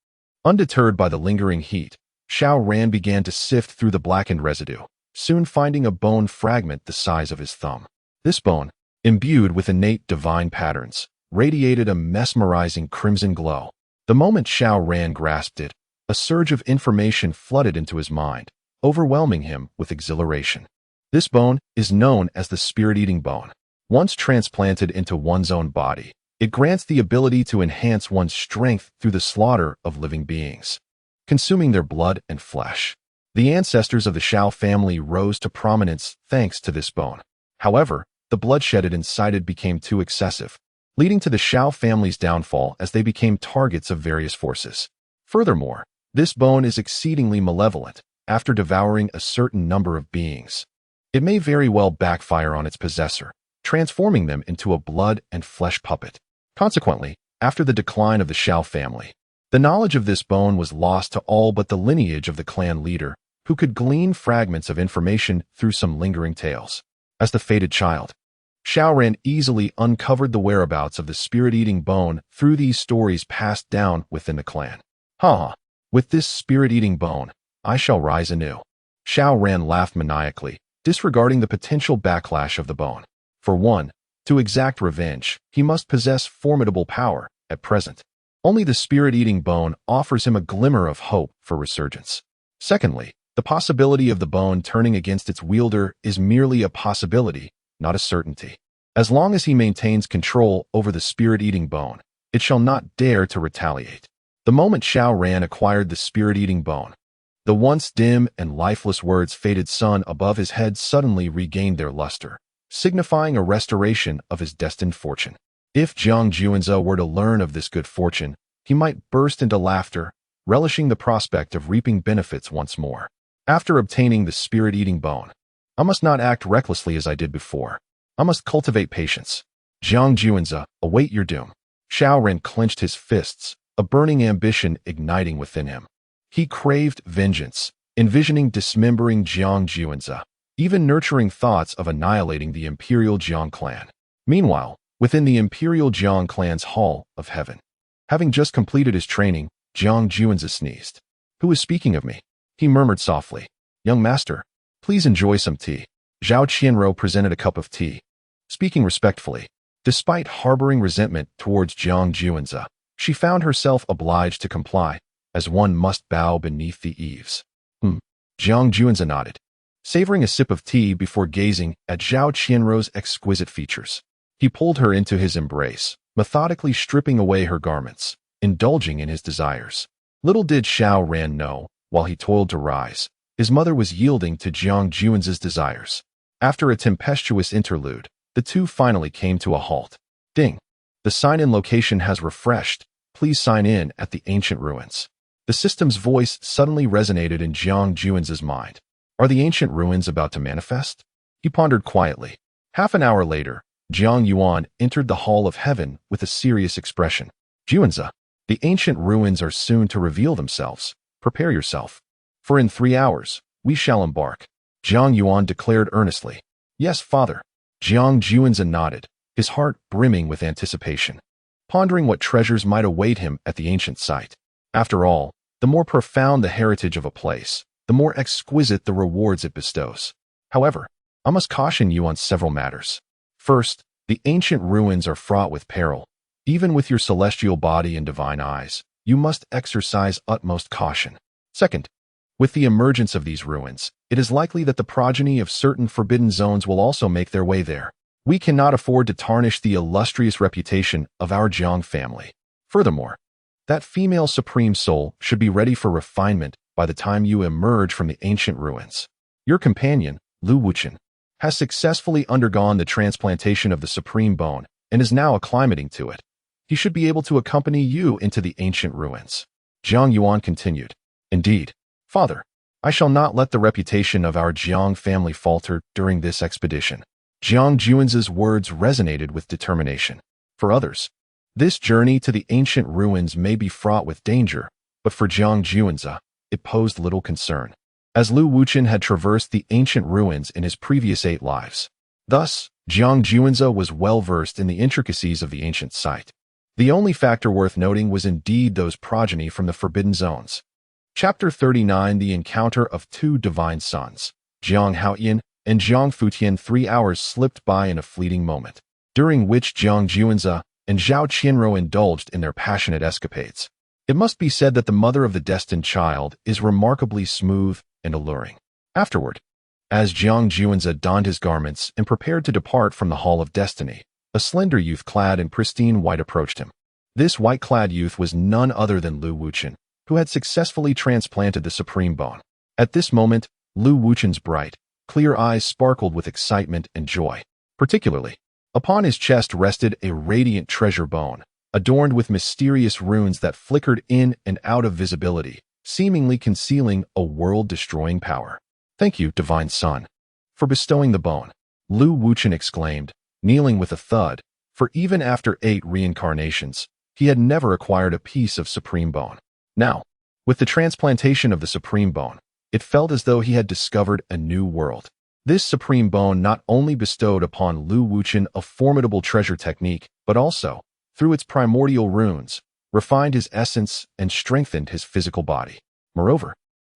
Undeterred by the lingering heat, Xiao Ran began to sift through the blackened residue, soon finding a bone fragment the size of his thumb. This bone, imbued with innate divine patterns, radiated a mesmerizing crimson glow. The moment Xiao Ran grasped it, a surge of information flooded into his mind, overwhelming him with exhilaration. This bone is known as the spirit-eating bone. Once transplanted into one's own body, it grants the ability to enhance one's strength through the slaughter of living beings, consuming their blood and flesh. The ancestors of the Xiao family rose to prominence thanks to this bone. However, the bloodshed it incited became too excessive, leading to the Xiao family's downfall as they became targets of various forces. Furthermore, this bone is exceedingly malevolent. After devouring a certain number of beings, it may very well backfire on its possessor, transforming them into a blood and flesh puppet. Consequently, after the decline of the Xiao family, the knowledge of this bone was lost to all but the lineage of the clan leader, who could glean fragments of information through some lingering tales. As the fated child, Xiao Ran easily uncovered the whereabouts of the spirit-eating bone through these stories passed down within the clan. With this spirit-eating bone, I shall rise anew. Xiao Ran laughed maniacally, disregarding the potential backlash of the bone. For one, to exact revenge, he must possess formidable power. At present, only the spirit-eating bone offers him a glimmer of hope for resurgence. Secondly, the possibility of the bone turning against its wielder is merely a possibility, not a certainty. As long as he maintains control over the spirit-eating bone, it shall not dare to retaliate. The moment Xiao Ran acquired the spirit-eating bone, the once dim and lifeless words "fated son" above his head suddenly regained their luster, signifying a restoration of his destined fortune. If Jiang Juanze were to learn of this good fortune, he might burst into laughter, relishing the prospect of reaping benefits once more. After obtaining the spirit-eating bone, I must not act recklessly as I did before. I must cultivate patience. Jiang Juanze, await your doom. Xiao Ran clenched his fists, a burning ambition igniting within him. He craved vengeance, envisioning dismembering Jiang Juanze, even nurturing thoughts of annihilating the Imperial Jiang clan. Meanwhile, within the Imperial Jiang clan's Hall of Heaven, having just completed his training, Jiang Juanze sneezed. "Who is speaking of me?" he murmured softly. "Young master, please enjoy some tea." Zhao Qianrou presented a cup of tea, speaking respectfully. Despite harboring resentment towards Jiang Juanze, she found herself obliged to comply, as one must bow beneath the eaves. Jiang Juanze nodded, savoring a sip of tea before gazing at Zhao Qianrou's exquisite features. He pulled her into his embrace, methodically stripping away her garments, indulging in his desires. Little did Xiao Ran know, while he toiled to rise, his mother was yielding to Jiang Juanze's desires. After a tempestuous interlude, the two finally came to a halt. "Ding! The sign-in location has refreshed. Please sign in at the ancient ruins." The system's voice suddenly resonated in Jiang Juanze's mind. Are the ancient ruins about to manifest? He pondered quietly. Half an hour later, Jiang Yuan entered the Hall of Heaven with a serious expression. "Juanze, the ancient ruins are soon to reveal themselves. Prepare yourself. For in 3 hours, we shall embark." Jiang Yuan declared earnestly. "Yes, father." Jiang Juanze nodded, his heart brimming with anticipation, pondering what treasures might await him at the ancient site. After all, the more profound the heritage of a place, the more exquisite the rewards it bestows. However, I must caution you on several matters. First, the ancient ruins are fraught with peril. Even with your celestial body and divine eyes, you must exercise utmost caution. Second, With the emergence of these ruins, it is likely that the progeny of certain forbidden zones will also make their way there. We cannot afford to tarnish the illustrious reputation of our Jiang family. Furthermore, that female supreme soul should be ready for refinement by the time you emerge from the ancient ruins. Your companion, Lu Wuchen, has successfully undergone the transplantation of the supreme bone and is now acclimating to it. He should be able to accompany you into the ancient ruins. Jiang Yuan continued. Indeed, Father, I shall not let the reputation of our Jiang family falter during this expedition. Jiang Juan's words resonated with determination. For others, this journey to the ancient ruins may be fraught with danger, but for Jiang Juanza, it posed little concern, as Lu Wuchen had traversed the ancient ruins in his previous 8 lives. Thus, Jiang Juanza was well versed in the intricacies of the ancient site. The only factor worth noting was indeed those progeny from the Forbidden Zones. Chapter 39: The Encounter of Two Divine Sons. Jiang Haoyan and Jiang Futian. 3 hours slipped by in a fleeting moment, during which Jiang Juanza and Zhao Qianruo indulged in their passionate escapades. It must be said that the mother of the destined child is remarkably smooth and alluring. Afterward, as Jiang Juanza donned his garments and prepared to depart from the Hall of Destiny, a slender youth clad in pristine white approached him. This white-clad youth was none other than Lu Wuchen, who had successfully transplanted the supreme bone. At this moment, Lu Wuchen's bright, clear eyes sparkled with excitement and joy. Particularly, upon his chest rested a radiant treasure bone, adorned with mysterious runes that flickered in and out of visibility, seemingly concealing a world-destroying power. Thank you, Divine Son, for bestowing the bone, Lu Wuchen exclaimed, kneeling with a thud, for even after 8 reincarnations, he had never acquired a piece of supreme bone. Now, with the transplantation of the supreme bone, it felt as though he had discovered a new world. This supreme bone not only bestowed upon Lu Wuchen a formidable treasure technique, but also, through its primordial runes, refined his essence and strengthened his physical body. Moreover,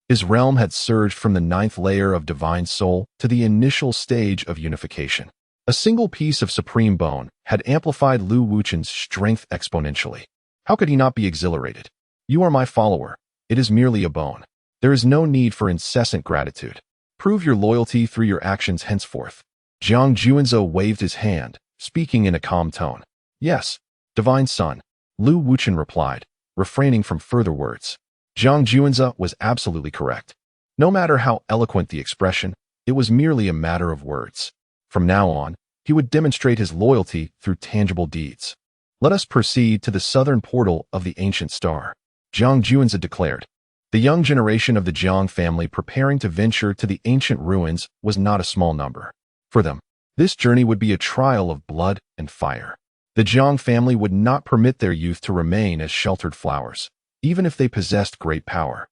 his realm had surged from the 9th layer of divine soul to the initial stage of unification. A single piece of supreme bone had amplified Lu Wuchen's strength exponentially. How could he not be exhilarated? You are my follower. It is merely a bone. There is no need for incessant gratitude. Prove your loyalty through your actions henceforth. Jiang Juanzo waved his hand, speaking in a calm tone. Yes, Divine Son, Lu Wuchen replied, refraining from further words. Jiang Juanzo was absolutely correct. No matter how eloquent the expression, it was merely a matter of words. From now on, he would demonstrate his loyalty through tangible deeds. Let us proceed to the southern portal of the ancient star, Jiang Juanzo declared. The young generation of the Jiang family preparing to venture to the ancient ruins was not a small number. For them, this journey would be a trial of blood and fire. The Jiang family would not permit their youth to remain as sheltered flowers, even if they possessed great power.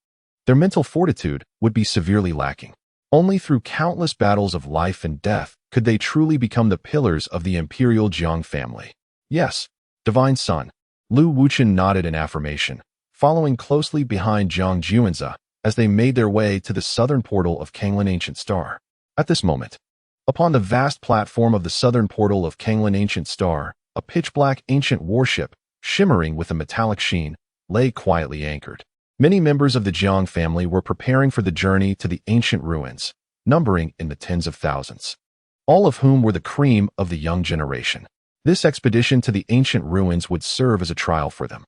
Their mental fortitude would be severely lacking. Only through countless battles of life and death could they truly become the pillars of the Imperial Jiang family. Yes, Divine Son, Lu Wuchen nodded in affirmation, following closely behind Jiang Juanza as they made their way to the southern portal of Kanglin Ancient Star. At this moment, upon the vast platform of the southern portal of Kanglin Ancient Star, a pitch-black ancient warship, shimmering with a metallic sheen, lay quietly anchored. Many members of the Jiang family were preparing for the journey to the ancient ruins, numbering in the tens of thousands, all of whom were the cream of the young generation. This expedition to the ancient ruins would serve as a trial for them.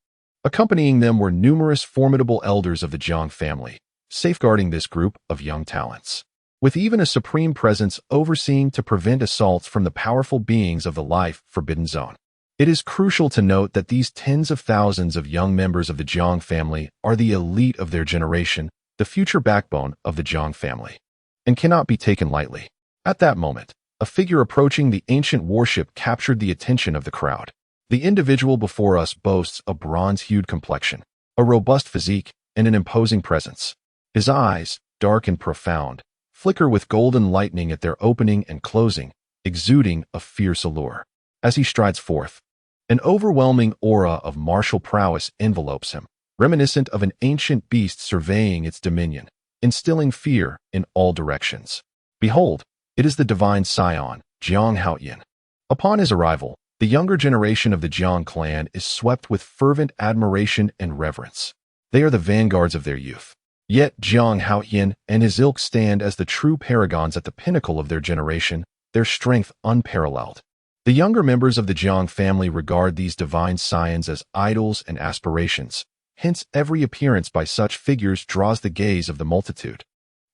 Accompanying them were numerous formidable elders of the Jiang family, safeguarding this group of young talents, with even a supreme presence overseeing to prevent assaults from the powerful beings of the life forbidden zone. It is crucial to note that these tens of thousands of young members of the Jiang family are the elite of their generation, the future backbone of the Jiang family, and cannot be taken lightly. At that moment, a figure approaching the ancient warship captured the attention of the crowd. The individual before us boasts a bronze-hued complexion, a robust physique, and an imposing presence. His eyes, dark and profound, flicker with golden lightning at their opening and closing, exuding a fierce allure. As he strides forth, an overwhelming aura of martial prowess envelopes him, reminiscent of an ancient beast surveying its dominion, instilling fear in all directions. Behold, it is the divine scion, Jiang Haoyan. Upon his arrival, the younger generation of the Jiang clan is swept with fervent admiration and reverence. They are the vanguards of their youth, Yet Jiang Haoyin and his ilk stand as the true paragons at the pinnacle of their generation, their strength unparalleled. The younger members of the Jiang family regard these divine scions as idols and aspirations. Hence, every appearance by such figures draws the gaze of the multitude,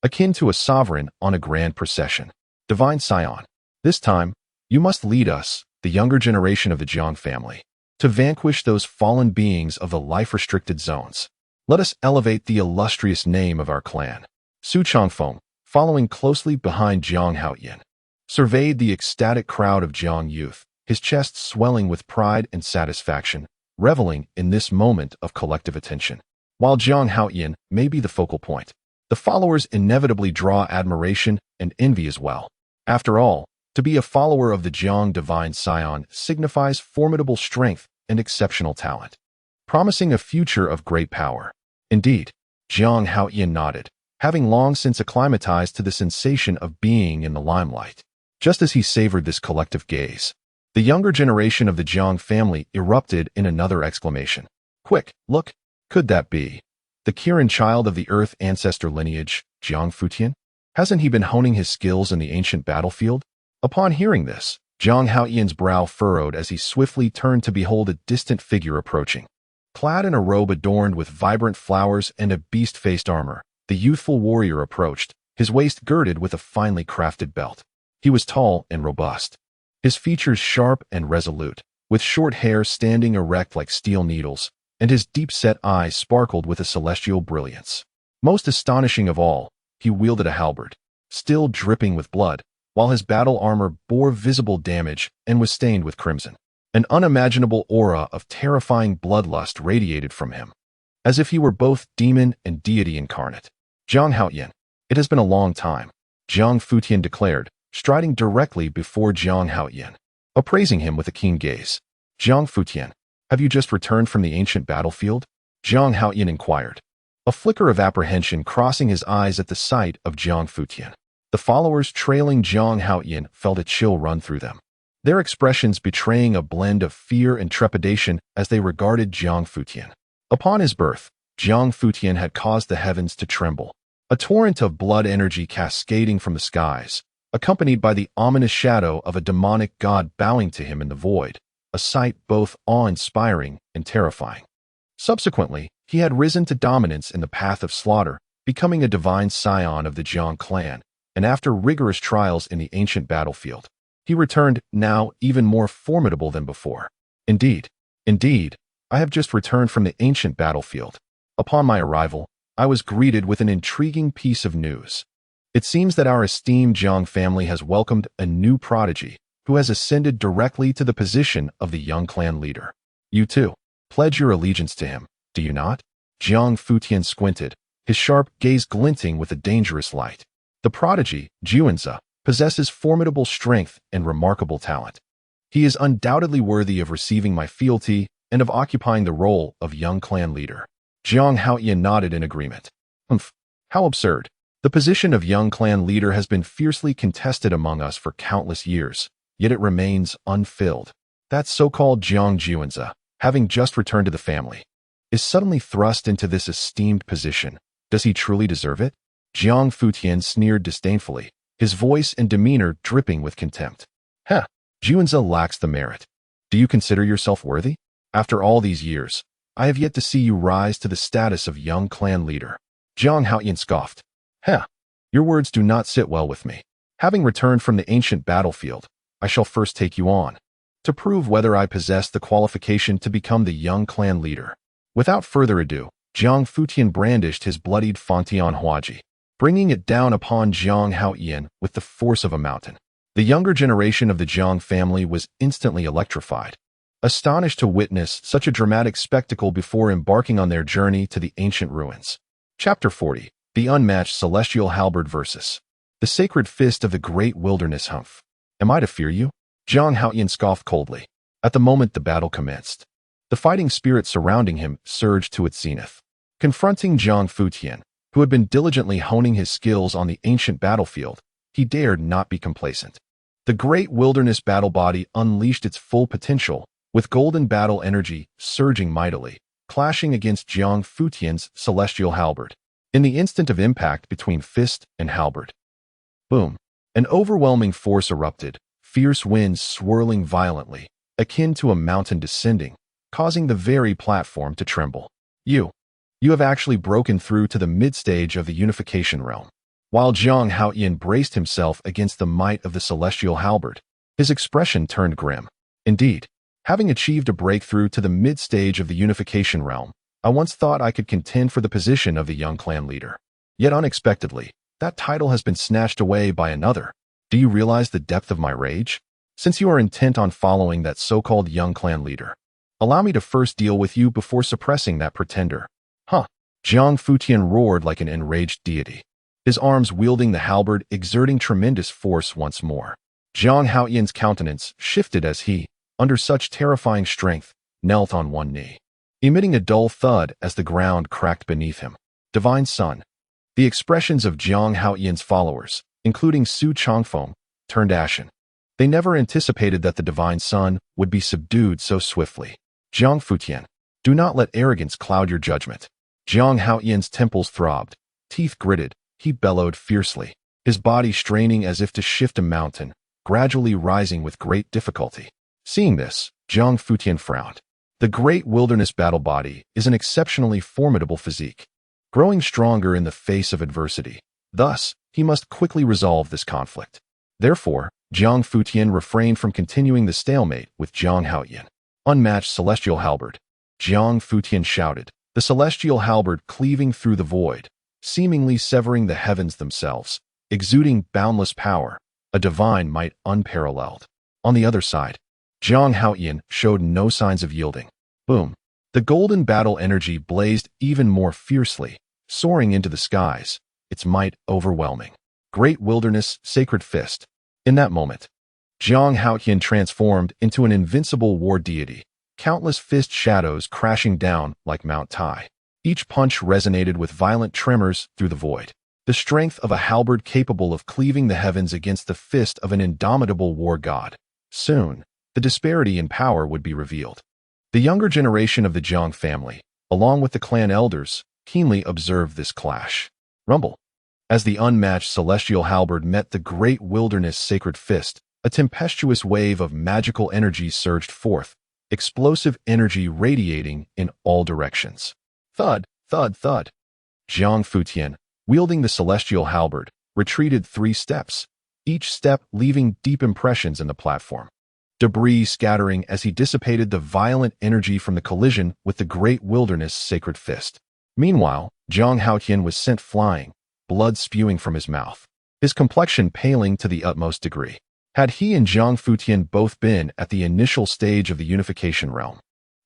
akin to a sovereign on a grand procession. Divine Scion, this time, you must lead us, the younger generation of the Jiang family, to vanquish those fallen beings of the life-restricted zones. Let us elevate the illustrious name of our clan. Su Changfeng, following closely behind Jiang Haoyin, surveyed the ecstatic crowd of Jiang youth, his chest swelling with pride and satisfaction, reveling in this moment of collective attention. While Jiang Haoyin may be the focal point, the followers inevitably draw admiration and envy as well. After all, to be a follower of the Jiang Divine Scion signifies formidable strength and exceptional talent, promising a future of great power. Indeed, Jiang Haoyin nodded, having long since acclimatized to the sensation of being in the limelight. Just as he savored this collective gaze, the younger generation of the Jiang family erupted in another exclamation. Quick, look! Could that be the Kirin child of the Earth ancestor lineage, Jiang Futian? Hasn't he been honing his skills in the ancient battlefield? Upon hearing this, Jiang Haoyin's brow furrowed as he swiftly turned to behold a distant figure approaching. Clad in a robe adorned with vibrant flowers and a beast-faced armor, the youthful warrior approached, his waist girded with a finely crafted belt. He was tall and robust, his features sharp and resolute, with short hair standing erect like steel needles, and his deep-set eyes sparkled with a celestial brilliance. Most astonishing of all, he wielded a halberd, still dripping with blood, while his battle armor bore visible damage and was stained with crimson. An unimaginable aura of terrifying bloodlust radiated from him, as if he were both demon and deity incarnate. Jiang Haoyin, it has been a long time, Jiang Futian declared, striding directly before Jiang Haoyin, appraising him with a keen gaze. Jiang Futian, have you just returned from the ancient battlefield? Jiang Haoyin inquired, a flicker of apprehension crossing his eyes at the sight of Jiang Futian. The followers trailing Jiang Haoyin felt a chill run through them, their expressions betraying a blend of fear and trepidation as they regarded Jiang Futian. Upon his birth, Jiang Futian had caused the heavens to tremble, a torrent of blood energy cascading from the skies, accompanied by the ominous shadow of a demonic god bowing to him in the void, a sight both awe-inspiring and terrifying. Subsequently, he had risen to dominance in the path of slaughter, becoming a divine scion of the Jiang clan, and after rigorous trials in the ancient battlefield, he returned, now even more formidable than before. Indeed, I have just returned from the ancient battlefield. Upon my arrival, I was greeted with an intriguing piece of news. It seems that our esteemed Jiang family has welcomed a new prodigy who has ascended directly to the position of the young clan leader. You too pledge your allegiance to him, do you not? Jiang Futian squinted, his sharp gaze glinting with a dangerous light. The prodigy, Juanza, possesses formidable strength and remarkable talent. He is undoubtedly worthy of receiving my fealty and of occupying the role of young clan leader. Jiang Haoyin nodded in agreement. How absurd. The position of young clan leader has been fiercely contested among us for countless years, yet it remains unfilled. That so-called Jiang Juanza, having just returned to the family, is suddenly thrust into this esteemed position. Does he truly deserve it? Jiang Futian sneered disdainfully, his voice and demeanor dripping with contempt. Juanza lacks the merit. Do you consider yourself worthy? After all these years, I have yet to see you rise to the status of young clan leader. Jiang Haoyin scoffed. Your words do not sit well with me. Having returned from the ancient battlefield, I shall first take you on, to prove whether I possess the qualification to become the young clan leader. Without further ado, Jiang Futian brandished his bloodied Fantian Huaji, bringing it down upon Jiang Haoyin with the force of a mountain. The younger generation of the Jiang family was instantly electrified, astonished to witness such a dramatic spectacle before embarking on their journey to the ancient ruins. Chapter 40. The Unmatched Celestial Halberd versus the Sacred Fist of the Great Wilderness. Humph. Am I to fear you? Jiang Haoyin scoffed coldly. At the moment the battle commenced, the fighting spirit surrounding him surged to its zenith. Confronting Jiang Futian, who had been diligently honing his skills on the ancient battlefield, he dared not be complacent. The Great Wilderness battle body unleashed its full potential, with golden battle energy surging mightily, clashing against Jiang Futian's celestial halberd. In the instant of impact between fist and halberd, boom, an overwhelming force erupted, fierce winds swirling violently, akin to a mountain descending, causing the very platform to tremble. You have actually broken through to the mid-stage of the unification realm. While Zhang Haoyin braced himself against the might of the celestial halberd, his expression turned grim. Indeed, having achieved a breakthrough to the mid-stage of the unification realm, I once thought I could contend for the position of the young clan leader. Yet unexpectedly, that title has been snatched away by another. Do you realize the depth of my rage? Since you are intent on following that so-called young clan leader, allow me to first deal with you before suppressing that pretender. Huh. Jiang Futian roared like an enraged deity, his arms wielding the halberd exerting tremendous force once more. Zhang Haoyin's countenance shifted as he, under such terrifying strength, knelt on one knee, emitting a dull thud as the ground cracked beneath him. Divine Son. The expressions of Zhang Haoyin's followers, including Su Changfeng, turned ashen. They never anticipated that the Divine Son would be subdued so swiftly. Jiang Futian, do not let arrogance cloud your judgment. Zhang Haoyin's temples throbbed, teeth gritted, he bellowed fiercely, his body straining as if to shift a mountain, gradually rising with great difficulty. Seeing this, Zhang Futian frowned. The great wilderness battle body is an exceptionally formidable physique, growing stronger in the face of adversity. Thus, he must quickly resolve this conflict. Therefore, Zhang Futian refrained from continuing the stalemate with Zhang Haoyin. Unmatched celestial halberd. Zhang Futian shouted, the celestial halberd cleaving through the void, seemingly severing the heavens themselves, exuding boundless power, a divine might unparalleled. On the other side, Zhang Haoyin showed no signs of yielding. Boom. The golden battle energy blazed even more fiercely, soaring into the skies, its might overwhelming. Great wilderness, sacred fist. In that moment, Zhang Haoyin transformed into an invincible war deity, countless fist shadows crashing down like Mount Tai. Each punch resonated with violent tremors through the void. The strength of a halberd capable of cleaving the heavens against the fist of an indomitable war god. Soon, the disparity in power would be revealed. The younger generation of the Zhang family, along with the clan elders, keenly observed this clash. Rumble. As the unmatched celestial halberd met the great wilderness sacred fist, a tempestuous wave of magical energy surged forth, explosive energy radiating in all directions. Thud, thud, thud. Zhang Futian, wielding the celestial halberd, retreated 3 steps, each step leaving deep impressions in the platform. Debris scattering as he dissipated the violent energy from the collision with the great wilderness sacred fist. Meanwhile, Zhang Haoyin was sent flying, blood spewing from his mouth, his complexion paling to the utmost degree. Had he and Zhang Futian both been at the initial stage of the unification realm,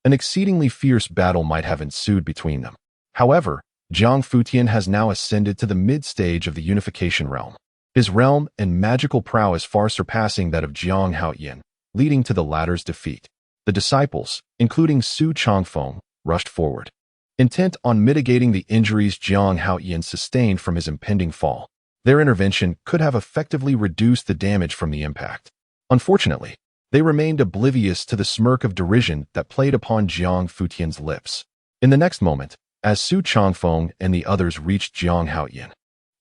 an exceedingly fierce battle might have ensued between them. However, Zhang Futian has now ascended to the mid-stage of the unification realm, his realm and magical prowess far surpassing that of Zhang Haoyin, leading to the latter's defeat. The disciples, including Su Changfeng, rushed forward, intent on mitigating the injuries Zhang Haoyin sustained from his impending fall. Their intervention could have effectively reduced the damage from the impact. Unfortunately, they remained oblivious to the smirk of derision that played upon Zhang Futian's lips. In the next moment, as Su Changfeng and the others reached Zhang Haoyin,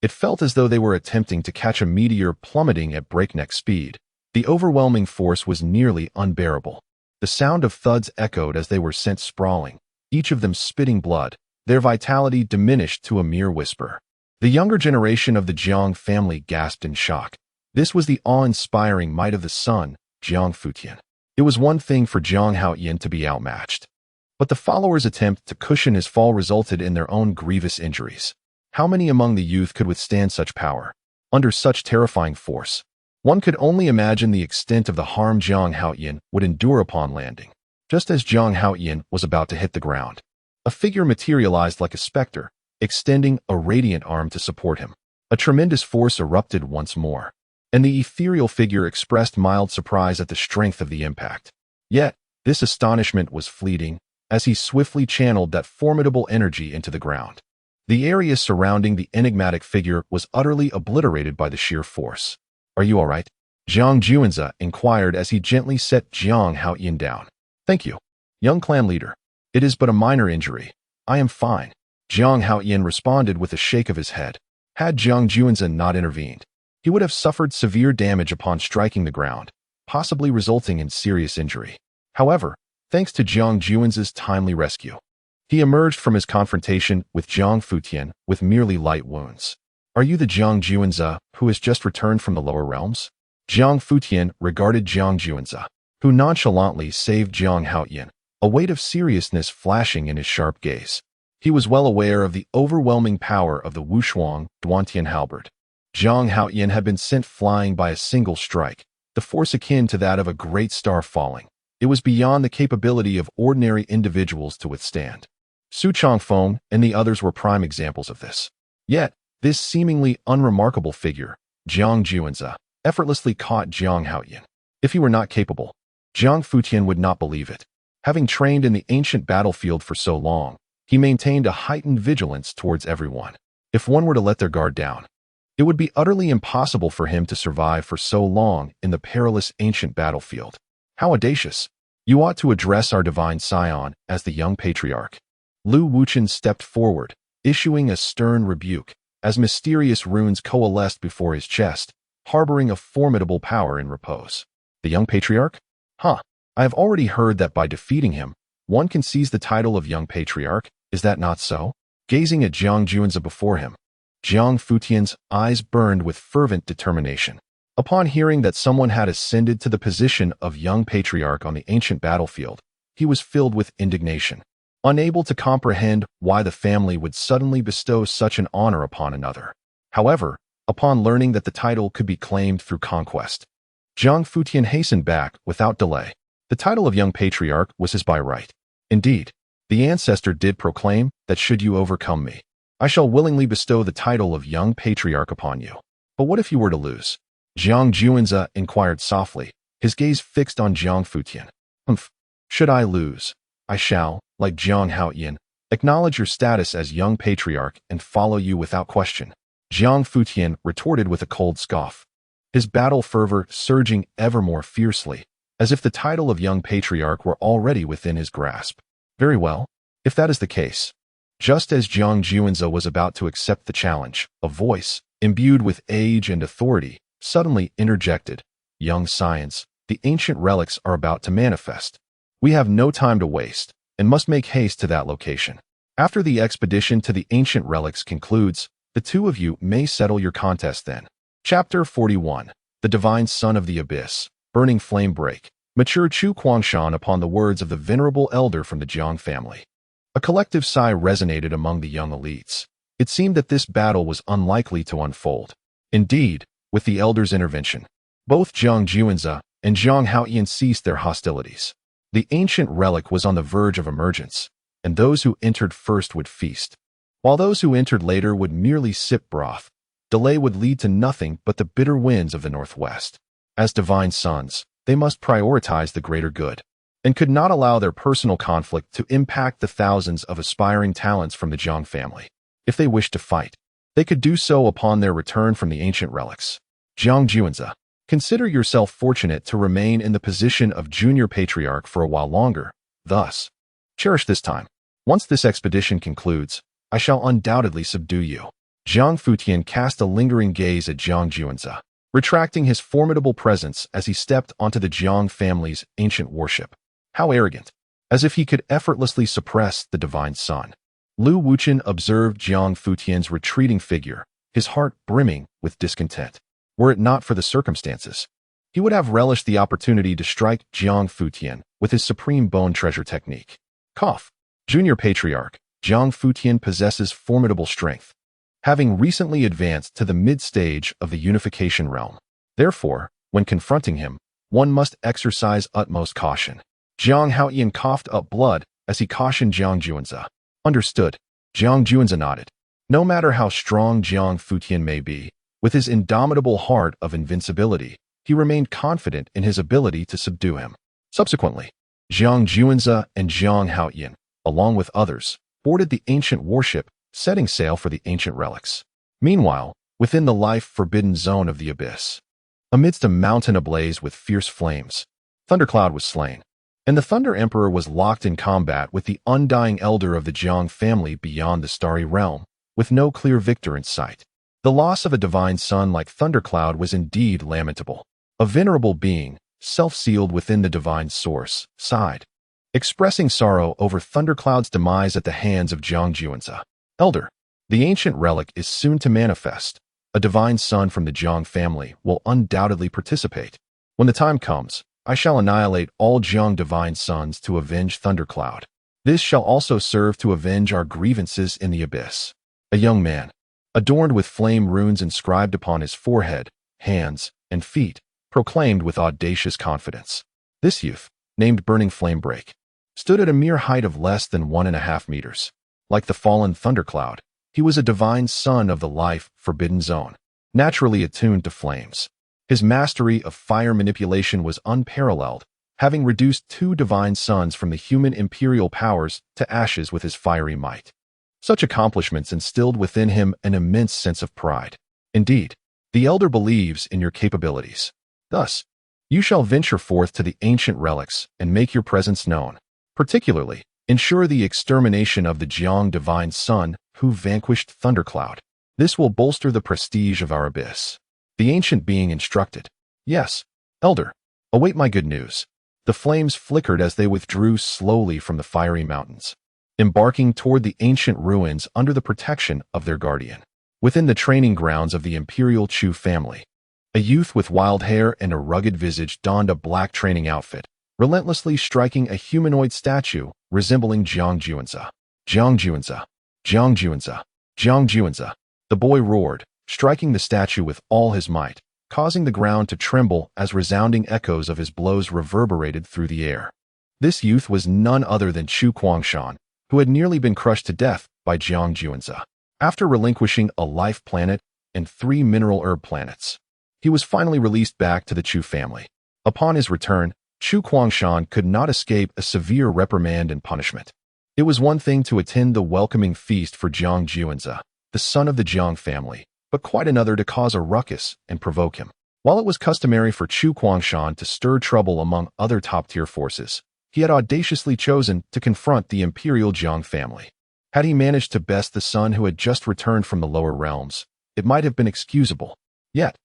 it felt as though they were attempting to catch a meteor plummeting at breakneck speed. The overwhelming force was nearly unbearable. The sound of thuds echoed as they were sent sprawling, each of them spitting blood, their vitality diminished to a mere whisper. The younger generation of the Zhang family gasped in shock. This was the awe-inspiring might of the son, Zhang Futian. It was one thing for Zhang Haoyin to be outmatched, but the followers' attempt to cushion his fall resulted in their own grievous injuries. How many among the youth could withstand such power? Under such terrifying force, one could only imagine the extent of the harm Zhang Haoyin would endure upon landing. Just as Zhang Haoyin was about to hit the ground, a figure materialized like a specter, extending a radiant arm to support him. A tremendous force erupted once more, and the ethereal figure expressed mild surprise at the strength of the impact. Yet, this astonishment was fleeting, as he swiftly channeled that formidable energy into the ground. The area surrounding the enigmatic figure was utterly obliterated by the sheer force. Are you all right? Zhang Juanza inquired as he gently set Zhang Haoyin down. Thank you, young clan leader. It is but a minor injury. I am fine. Jiang Haoyan responded with a shake of his head. Had Jiang Juanza not intervened, he would have suffered severe damage upon striking the ground, possibly resulting in serious injury. However, thanks to Jiang Juanza's timely rescue, he emerged from his confrontation with Jiang Futian with merely light wounds. Are you the Jiang Juanza who has just returned from the lower realms? Jiang Futian regarded Jiang Juanza, who nonchalantly saved Jiang Haoyan, a weight of seriousness flashing in his sharp gaze. He was well aware of the overwhelming power of the Wushuang Duantian halberd. Jiang Haoyan had been sent flying by a single strike, the force akin to that of a great star falling. It was beyond the capability of ordinary individuals to withstand. Su Changfeng and the others were prime examples of this. Yet, this seemingly unremarkable figure, Jiang Juanza, effortlessly caught Jiang Haoyan. If he were not capable, Jiang Futian would not believe it. Having trained in the ancient battlefield for so long, he maintained a heightened vigilance towards everyone. If one were to let their guard down, it would be utterly impossible for him to survive for so long in the perilous ancient battlefield. How audacious! You ought to address our divine scion as the young patriarch. Lu Wuchen stepped forward, issuing a stern rebuke, as mysterious runes coalesced before his chest, harboring a formidable power in repose. The young patriarch? Huh. I have already heard that by defeating him, one can seize the title of young patriarch. Is that not so? Gazing at Jiang Juanza before him, Jiang Futian's eyes burned with fervent determination. Upon hearing that someone had ascended to the position of young patriarch on the ancient battlefield, he was filled with indignation, unable to comprehend why the family would suddenly bestow such an honor upon another. However, upon learning that the title could be claimed through conquest, Jiang Futian hastened back without delay. The title of young patriarch was his by right. Indeed, the ancestor did proclaim that should you overcome me, I shall willingly bestow the title of young patriarch upon you. But what if you were to lose? Jiang Juanza inquired softly, his gaze fixed on Jiang Futian. Should I lose, I shall, like Jiang Haoyan, acknowledge your status as young patriarch and follow you without question. Jiang Futian retorted with a cold scoff, his battle fervor surging ever more fiercely, as if the title of young patriarch were already within his grasp. Very well, if that is the case. Just as Jiang Juanza was about to accept the challenge, a voice, imbued with age and authority, suddenly interjected. Young science, the ancient relics are about to manifest. We have no time to waste, and must make haste to that location. After the expedition to the ancient relics concludes, the two of you may settle your contest then. Chapter 41. The Divine Son of the Abyss. Burning Flame Break. Mature Chu Kuangshan upon the words of the venerable elder from the Jiang family. A collective sigh resonated among the young elites. It seemed that this battle was unlikely to unfold. Indeed, with the elder's intervention, both Jiang Juanza and Jiang Haoyan ceased their hostilities. The ancient relic was on the verge of emergence, and those who entered first would feast, while those who entered later would merely sip broth. Delay would lead to nothing but the bitter winds of the Northwest. As divine sons, they must prioritize the greater good, and could not allow their personal conflict to impact the thousands of aspiring talents from the Jiang family. If they wished to fight, they could do so upon their return from the ancient relics. Jiang Juanza, consider yourself fortunate to remain in the position of junior patriarch for a while longer. Thus, cherish this time. Once this expedition concludes, I shall undoubtedly subdue you. Jiang Futian cast a lingering gaze at Jiang Juanza, retracting his formidable presence as he stepped onto the Jiang family's ancient warship. How arrogant! As if he could effortlessly suppress the divine son. Lu Wuchen observed Jiang Futian's retreating figure, his heart brimming with discontent. Were it not for the circumstances, he would have relished the opportunity to strike Jiang Futian with his supreme bone treasure technique. Cough. Junior Patriarch, Jiang Futian possesses formidable strength, having recently advanced to the mid-stage of the unification realm. Therefore, when confronting him, one must exercise utmost caution. Jiang Haoyan coughed up blood as he cautioned Jiang Juanza. Understood. Jiang Juanza nodded. No matter how strong Jiang Futian may be, with his indomitable heart of invincibility, he remained confident in his ability to subdue him. Subsequently, Jiang Juanza and Jiang Haoyan, along with others, boarded the ancient warship, setting sail for the ancient relics. Meanwhile, within the life-forbidden zone of the abyss, amidst a mountain ablaze with fierce flames, Thundercloud was slain. and the Thunder Emperor was locked in combat with the undying elder of the Jiang family beyond the Starry Realm, with no clear victor in sight. The loss of a divine son like Thundercloud was indeed lamentable. A venerable being, self-sealed within the divine source, sighed, expressing sorrow over Thundercloud's demise at the hands of Jiang Juanzi. Elder, the ancient relic is soon to manifest. A divine son from the Jiang family will undoubtedly participate. When the time comes, I shall annihilate all Jiang divine sons to avenge Thundercloud. This shall also serve to avenge our grievances in the abyss. A young man, adorned with flame runes inscribed upon his forehead, hands, and feet, proclaimed with audacious confidence. This youth, named Burning Flamebreak, stood at a mere height of less than 1.5 meters. Like the fallen Thundercloud, he was a divine son of the life-forbidden zone, naturally attuned to flames. His mastery of fire manipulation was unparalleled, having reduced 2 divine sons from the human Imperial powers to ashes with his fiery might. Such accomplishments instilled within him an immense sense of pride. Indeed, the Elder believes in your capabilities. Thus, you shall venture forth to the ancient relics and make your presence known. Particularly, ensure the extermination of the Jiang divine son who vanquished Thundercloud. This will bolster the prestige of our abyss. The ancient being instructed. Yes, Elder, await my good news. The flames flickered as they withdrew slowly from the fiery mountains, embarking toward the ancient ruins under the protection of their guardian. Within the training grounds of the Imperial Chu family, a youth with wild hair and a rugged visage donned a black training outfit, relentlessly striking a humanoid statue resembling Jiang Juanzi. Jiang Juanzi, Jiang Juanzi, Jiang Juanzi. The boy roared, striking the statue with all his might, causing the ground to tremble as resounding echoes of his blows reverberated through the air. This youth was none other than Chu Kuangshan, who had nearly been crushed to death by Jiang Juanzi. After relinquishing a life planet and 3 mineral herb planets, he was finally released back to the Chu family. Upon his return, Chu Kuangshan could not escape a severe reprimand and punishment. It was one thing to attend the welcoming feast for Jiang Juanzi, the son of the Jiang family, but quite another to cause a ruckus and provoke him. While it was customary for Chu Kuangshan to stir trouble among other top-tier forces, he had audaciously chosen to confront the Imperial Jiang family. Had he managed to best the son who had just returned from the lower realms, it might have been excusable. Yet,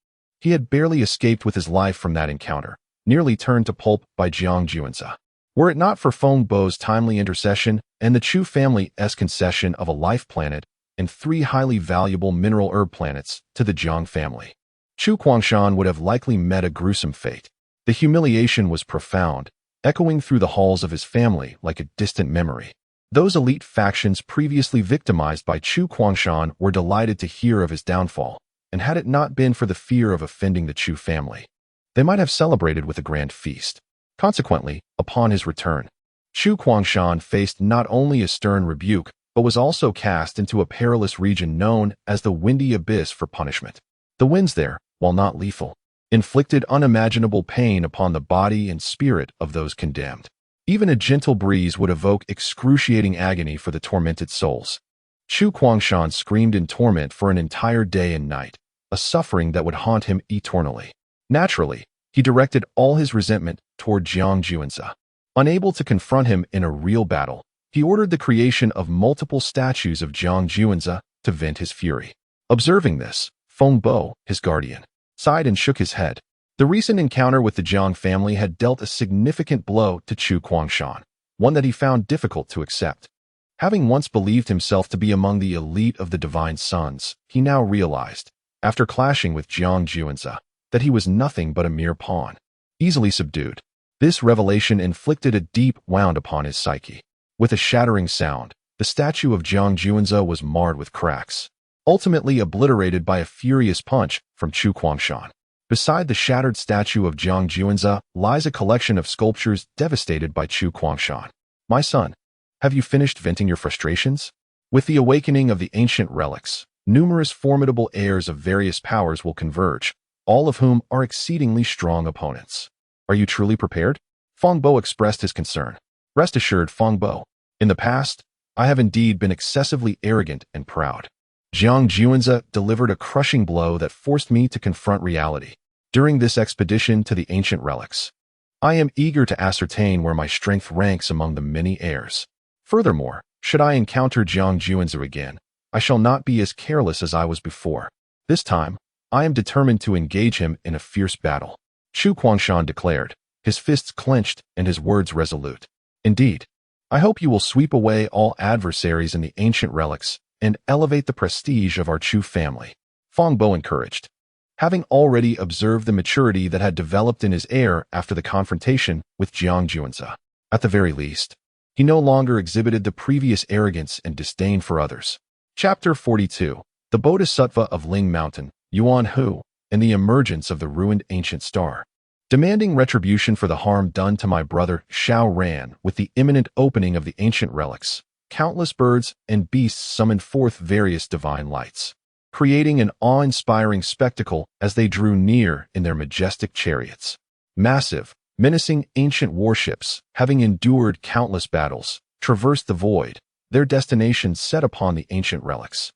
he had barely escaped with his life from that encounter, nearly turned to pulp by Jiang Juanzi. Were it not for Feng Bo's timely intercession and the Chu family's concession of a life planet and 3 highly valuable mineral herb planets to the Jiang family, Chu Kuangshan would have likely met a gruesome fate. The humiliation was profound, echoing through the halls of his family like a distant memory. Those elite factions previously victimized by Chu Kuangshan were delighted to hear of his downfall, and had it not been for the fear of offending the Chu family, they might have celebrated with a grand feast. Consequently, upon his return, Chu Kuangshan faced not only a stern rebuke, but was also cast into a perilous region known as the Windy Abyss for punishment. The winds there, while not lethal, inflicted unimaginable pain upon the body and spirit of those condemned. Even a gentle breeze would evoke excruciating agony for the tormented souls. Chu Kuangshan screamed in torment for an entire day and night, a suffering that would haunt him eternally. Naturally, he directed all his resentment toward Jiang Juanzi. Unable to confront him in a real battle, he ordered the creation of multiple statues of Jiang Juanzi to vent his fury. Observing this, Feng Bo, his guardian, sighed and shook his head. The recent encounter with the Jiang family had dealt a significant blow to Chu Kuangshan, one that he found difficult to accept. Having once believed himself to be among the elite of the divine sons, he now realized, after clashing with Jiang Juanzi, that he was nothing but a mere pawn, easily subdued. This revelation inflicted a deep wound upon his psyche. With a shattering sound, the statue of Jiang Juanzi was marred with cracks, ultimately obliterated by a furious punch from Chu Kuangshan. Beside the shattered statue of Jiang Juanzi lies a collection of sculptures devastated by Chu Kuangshan. My son, have you finished venting your frustrations? With the awakening of the ancient relics, numerous formidable heirs of various powers will converge, all of whom are exceedingly strong opponents. Are you truly prepared? Feng Bo expressed his concern. Rest assured, Feng Bo, in the past, I have indeed been excessively arrogant and proud. Jiang Juanzi delivered a crushing blow that forced me to confront reality. During this expedition to the ancient relics, I am eager to ascertain where my strength ranks among the many heirs. Furthermore, should I encounter Jiang Juanzi again, I shall not be as careless as I was before. This time, I am determined to engage him in a fierce battle. Chu Guangshan declared, his fists clenched and his words resolute. Indeed, I hope you will sweep away all adversaries in the ancient relics and elevate the prestige of our Chu family. Feng Bo encouraged. Having already observed the maturity that had developed in his heir after the confrontation with Jiang Juanzi, at the very least, he no longer exhibited the previous arrogance and disdain for others. Chapter 42. The Bodhisattva of Ling Mountain, Yuan Hu, and the emergence of the ruined ancient star. Demanding retribution for the harm done to my brother Xiao Ran with the imminent opening of the ancient relics, countless birds and beasts summoned forth various divine lights, creating an awe-inspiring spectacle as they drew near in their majestic chariots. Massive, menacing ancient warships, having endured countless battles, traversed the void, their destination set upon the ancient relics.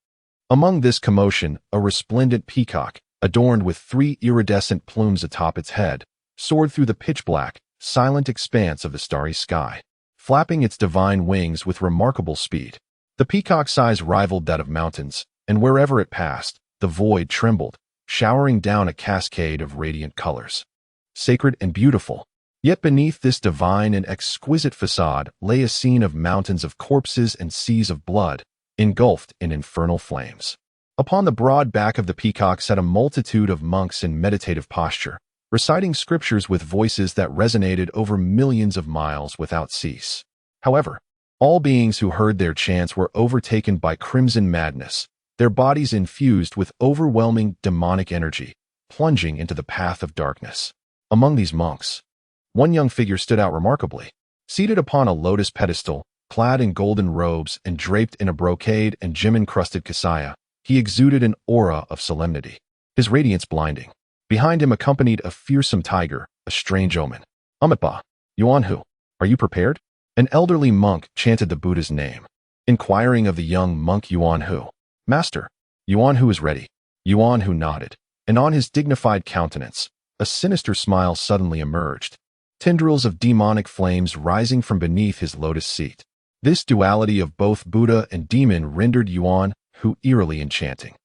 Among this commotion, a resplendent peacock, adorned with 3 iridescent plumes atop its head, soared through the pitch-black, silent expanse of the starry sky, flapping its divine wings with remarkable speed. The peacock's size rivaled that of mountains, and wherever it passed, the void trembled, showering down a cascade of radiant colors. Sacred and beautiful, yet beneath this divine and exquisite facade lay a scene of mountains of corpses and seas of blood, engulfed in infernal flames. Upon the broad back of the peacock sat a multitude of monks in meditative posture, reciting scriptures with voices that resonated over millions of miles without cease. However, all beings who heard their chants were overtaken by crimson madness, their bodies infused with overwhelming demonic energy, plunging into the path of darkness. Among these monks, one young figure stood out remarkably. Seated upon a lotus pedestal, clad in golden robes and draped in a brocade and gem-encrusted kasaya, he exuded an aura of solemnity, his radiance blinding. Behind him accompanied a fearsome tiger, a strange omen. Amitba, Yuan Hu, are you prepared? An elderly monk chanted the Buddha's name, inquiring of the young monk Yuan Hu. Master, Yuan Hu is ready. Yuan Hu nodded, and on his dignified countenance, a sinister smile suddenly emerged, tendrils of demonic flames rising from beneath his lotus seat. This duality of both Buddha and demon rendered Yuan Hu eerily enchanting.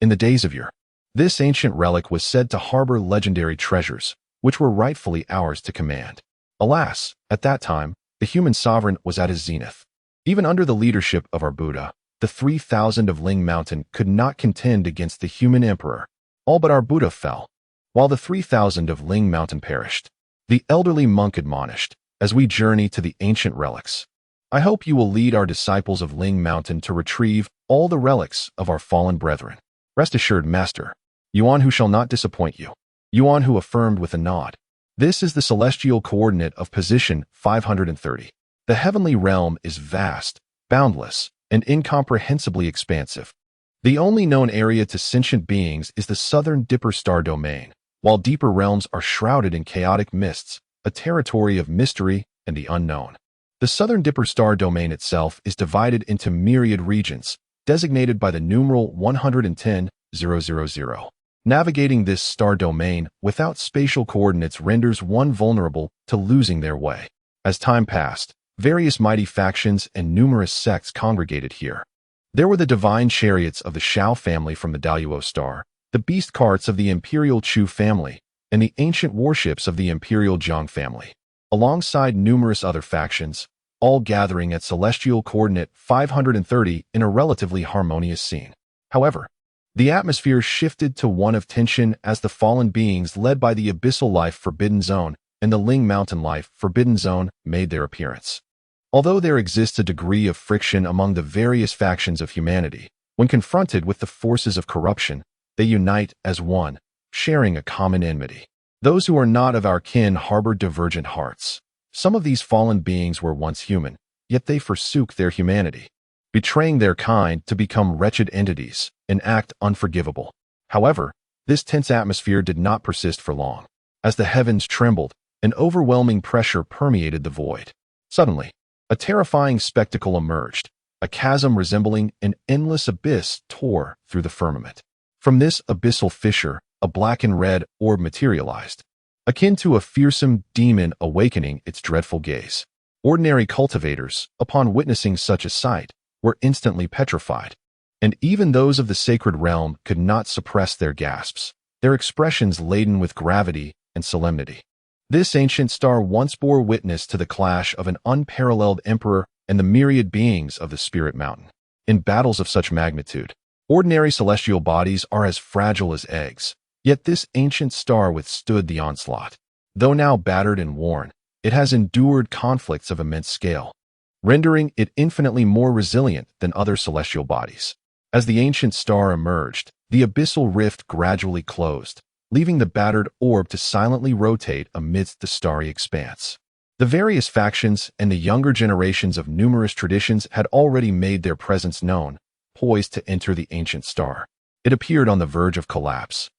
In the days of yore, this ancient relic was said to harbor legendary treasures, which were rightfully ours to command. Alas, at that time, the human sovereign was at his zenith. Even under the leadership of our Buddha, the 3,000 of Ling Mountain could not contend against the human emperor. All but our Buddha fell, while the 3,000 of Ling Mountain perished. The elderly monk admonished, as we journey to the ancient relics. I hope you will lead our disciples of Ling Mountain to retrieve all the relics of our fallen brethren. Rest assured, Master, Yuan Hu shall not disappoint you. Yuan Hu affirmed with a nod. This is the celestial coordinate of position 530. The heavenly realm is vast, boundless, and incomprehensibly expansive. The only known area to sentient beings is the southern Dipper star domain, while deeper realms are shrouded in chaotic mists, a territory of mystery and the unknown. The southern Dipper star domain itself is divided into myriad regions, designated by the numeral 110,000. Navigating this star domain without spatial coordinates renders one vulnerable to losing their way. As time passed, various mighty factions and numerous sects congregated here. There were the divine chariots of the Shao family from the Daluo star, the beast carts of the Imperial Chu family, and the ancient warships of the Imperial Zhang family, alongside numerous other factions, all gathering at celestial coordinate 530 in a relatively harmonious scene. However, the atmosphere shifted to one of tension as the fallen beings led by the Abyssal Life Forbidden Zone and the Ling Mountain Life Forbidden Zone made their appearance. Although there exists a degree of friction among the various factions of humanity, when confronted with the forces of corruption, they unite as one, sharing a common enmity. Those who are not of our kin harbor divergent hearts. Some of these fallen beings were once human, yet they forsook their humanity, betraying their kind to become wretched entities, an act unforgivable. However, this tense atmosphere did not persist for long. As the heavens trembled, an overwhelming pressure permeated the void. Suddenly, a terrifying spectacle emerged. A chasm resembling an endless abyss tore through the firmament. From this abyssal fissure, a black and red orb materialized. akin to a fearsome demon awakening its dreadful gaze. Ordinary cultivators, upon witnessing such a sight, were instantly petrified, and even those of the sacred realm could not suppress their gasps, their expressions laden with gravity and solemnity. This ancient star once bore witness to the clash of an unparalleled emperor and the myriad beings of the spirit mountain. In battles of such magnitude, ordinary celestial bodies are as fragile as eggs, yet this ancient star withstood the onslaught. Though now battered and worn, it has endured conflicts of immense scale, rendering it infinitely more resilient than other celestial bodies. As the ancient star emerged, the abyssal rift gradually closed, leaving the battered orb to silently rotate amidst the starry expanse. The various factions and the younger generations of numerous traditions had already made their presence known, poised to enter the ancient star. It appeared on the verge of collapse,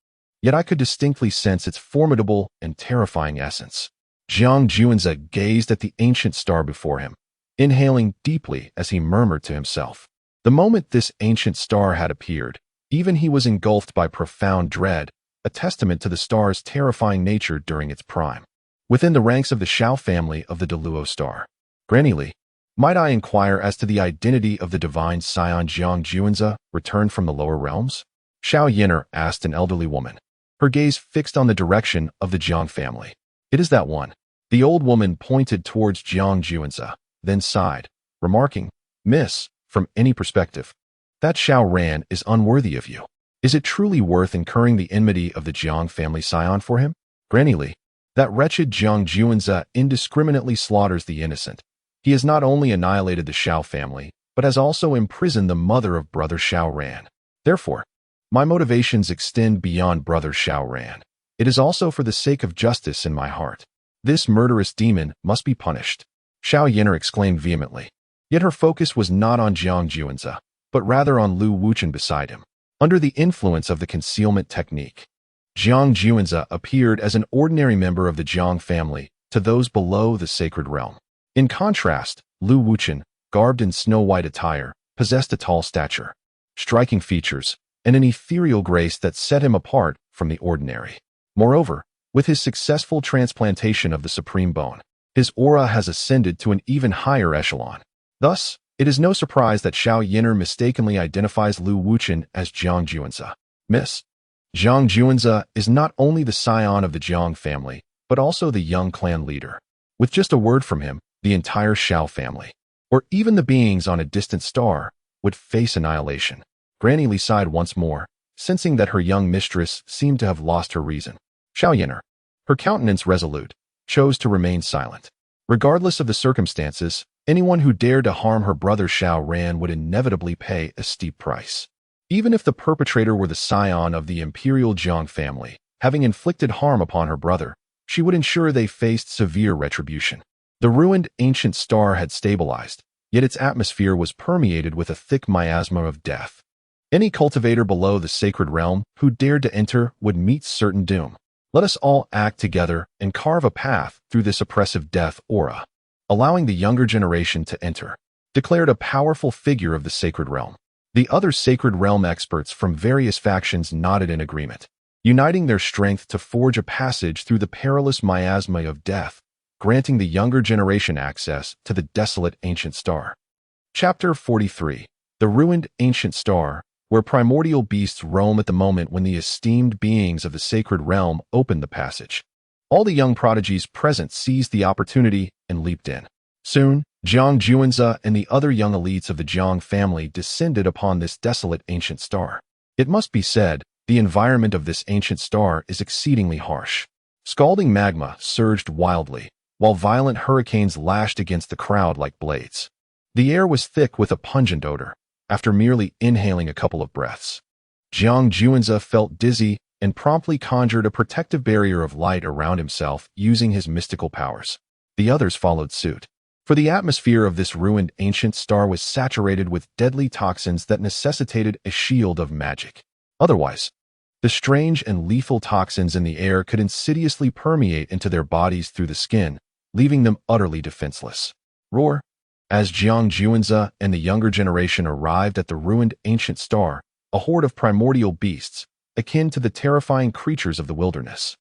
yet I could distinctly sense its formidable and terrifying essence. Jiang Juanza gazed at the ancient star before him, inhaling deeply as he murmured to himself. The moment this ancient star had appeared, even he was engulfed by profound dread, a testament to the star's terrifying nature during its prime. Within the ranks of the Shao family of the Deluo star, Granny Li, might I inquire as to the identity of the divine scion Jiang Juanza returned from the lower realms? Shao Yin'er asked an elderly woman, her gaze fixed on the direction of the Jiang family. It is that one. The old woman pointed towards Jiang Juanza, then sighed, remarking, Miss, from any perspective, that Shao Ran is unworthy of you. Is it truly worth incurring the enmity of the Jiang family scion for him? Granny Li, that wretched Jiang Juanza indiscriminately slaughters the innocent. He has not only annihilated the Shao family, but has also imprisoned the mother of brother Shao Ran. Therefore, my motivations extend beyond brother Shao Ran. It is also for the sake of justice in my heart. This murderous demon must be punished. Shao Yin'er exclaimed vehemently. Yet her focus was not on Jiang Juanza, but rather on Lu Wuchen beside him. Under the influence of the concealment technique, Jiang Juanza appeared as an ordinary member of the Jiang family to those below the sacred realm. In contrast, Lu Wuchen, garbed in snow-white attire, possessed a tall stature, striking features, and an ethereal grace that set him apart from the ordinary. Moreover, with his successful transplantation of the supreme bone, his aura has ascended to an even higher echelon. Thus, it is no surprise that Shao Yin'er mistakenly identifies Lu Wuchen as Jiang Juanza. Miss, Jiang Juanza is not only the scion of the Jiang family, but also the young clan leader. With just a word from him, the entire Shao family, or even the beings on a distant star, would face annihilation. Granny Li sighed once more, sensing that her young mistress seemed to have lost her reason. Shao Yin'er, her countenance resolute, chose to remain silent. Regardless of the circumstances, anyone who dared to harm her brother Shao Ran would inevitably pay a steep price. Even if the perpetrator were the scion of the Imperial Jiang family, having inflicted harm upon her brother, she would ensure they faced severe retribution. The ruined ancient star had stabilized, yet its atmosphere was permeated with a thick miasma of death. Any cultivator below the sacred realm who dared to enter would meet certain doom. Let us all act together and carve a path through this oppressive death aura, allowing the younger generation to enter, declared a powerful figure of the sacred realm. The other sacred realm experts from various factions nodded in agreement, uniting their strength to forge a passage through the perilous miasma of death, granting the younger generation access to the desolate ancient star. Chapter 43. The Ruined Ancient Star, where primordial beasts roam at the moment when the esteemed beings of the sacred realm opened the passage. All the young prodigies present seized the opportunity and leaped in. Soon, Jiang Juanza and the other young elites of the Jiang family descended upon this desolate ancient star. It must be said, the environment of this ancient star is exceedingly harsh. Scalding magma surged wildly, while violent hurricanes lashed against the crowd like blades. The air was thick with a pungent odor. After merely inhaling a couple of breaths, Jiang Juanza felt dizzy and promptly conjured a protective barrier of light around himself using his mystical powers. The others followed suit, for the atmosphere of this ruined ancient star was saturated with deadly toxins that necessitated a shield of magic. Otherwise, the strange and lethal toxins in the air could insidiously permeate into their bodies through the skin, leaving them utterly defenseless. Roar! As Jiang Juanza and the younger generation arrived at the ruined ancient star, a horde of primordial beasts, akin to the terrifying creatures of the wilderness,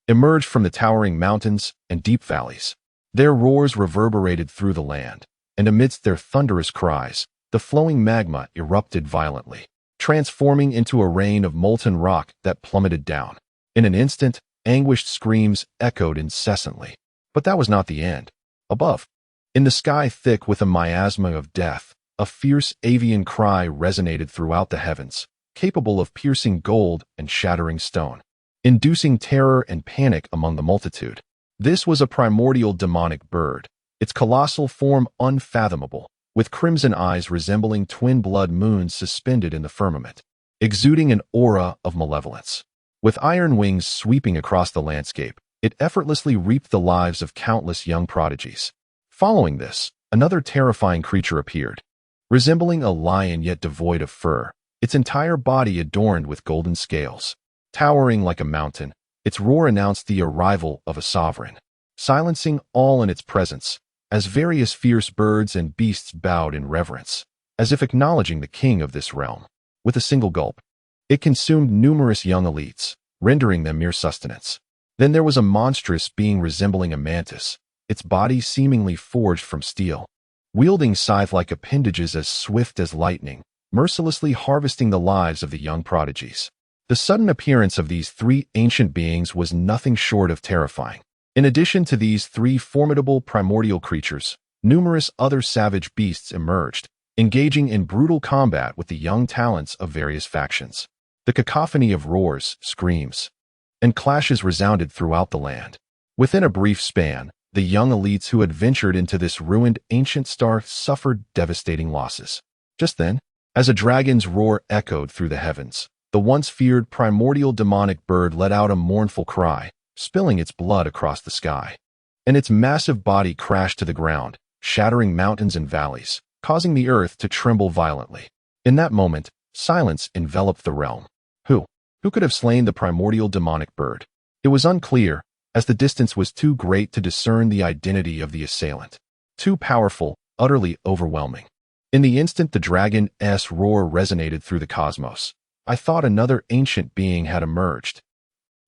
emerged from the towering mountains and deep valleys. Their roars reverberated through the land, and amidst their thunderous cries, the flowing magma erupted violently, transforming into a rain of molten rock that plummeted down. In an instant, anguished screams echoed incessantly. But that was not the end. Above, in the sky thick with a miasma of death, a fierce avian cry resonated throughout the heavens, capable of piercing gold and shattering stone, inducing terror and panic among the multitude. This was a primordial demonic bird, its colossal form unfathomable, with crimson eyes resembling twin blood moons suspended in the firmament, exuding an aura of malevolence. With iron wings sweeping across the landscape, it effortlessly reaped the lives of countless young prodigies. Following this, another terrifying creature appeared, resembling a lion yet devoid of fur, its entire body adorned with golden scales. Towering like a mountain, its roar announced the arrival of a sovereign, silencing all in its presence, as various fierce birds and beasts bowed in reverence, as if acknowledging the king of this realm. With a single gulp, it consumed numerous young elites, rendering them mere sustenance. Then there was a monstrous being resembling a mantis, its body seemingly forged from steel, wielding scythe-like appendages as swift as lightning, mercilessly harvesting the lives of the young prodigies. The sudden appearance of these three ancient beings was nothing short of terrifying. In addition to these three formidable primordial creatures, numerous other savage beasts emerged, engaging in brutal combat with the young talents of various factions. The cacophony of roars, screams, and clashes resounded throughout the land. Within a brief span, the young elites who had ventured into this ruined ancient star suffered devastating losses. Just then, as a dragon's roar echoed through the heavens, the once feared primordial demonic bird let out a mournful cry, spilling its blood across the sky. And its massive body crashed to the ground, shattering mountains and valleys, causing the earth to tremble violently. In that moment, silence enveloped the realm. Who could have slain the primordial demonic bird? It was unclear, as the distance was too great to discern the identity of the assailant. Too powerful, utterly overwhelming. In the instant the dragon's roar resonated through the cosmos, I thought another ancient being had emerged.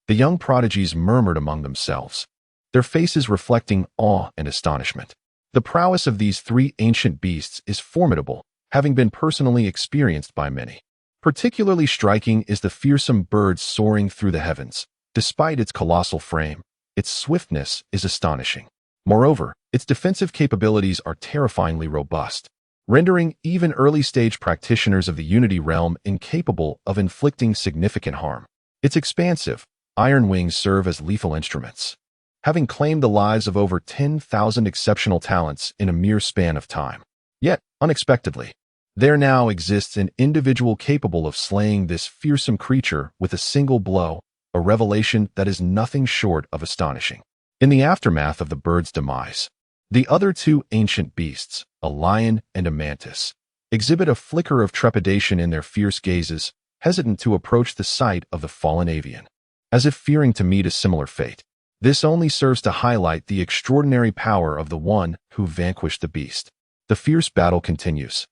The young prodigies murmured among themselves, their faces reflecting awe and astonishment. The prowess of these three ancient beasts is formidable, having been personally experienced by many. Particularly striking is the fearsome bird soaring through the heavens. Despite its colossal frame, its swiftness is astonishing. Moreover, its defensive capabilities are terrifyingly robust, rendering even early-stage practitioners of the Unity realm incapable of inflicting significant harm. Its expansive, iron wings serve as lethal instruments, having claimed the lives of over 10,000 exceptional talents in a mere span of time. Yet, unexpectedly, there now exists an individual capable of slaying this fearsome creature with a single blow, a revelation that is nothing short of astonishing. In the aftermath of the bird's demise, the other two ancient beasts, a lion and a mantis, exhibit a flicker of trepidation in their fierce gazes, hesitant to approach the site of the fallen avian, as if fearing to meet a similar fate. This only serves to highlight the extraordinary power of the one who vanquished the beast. The fierce battle continues,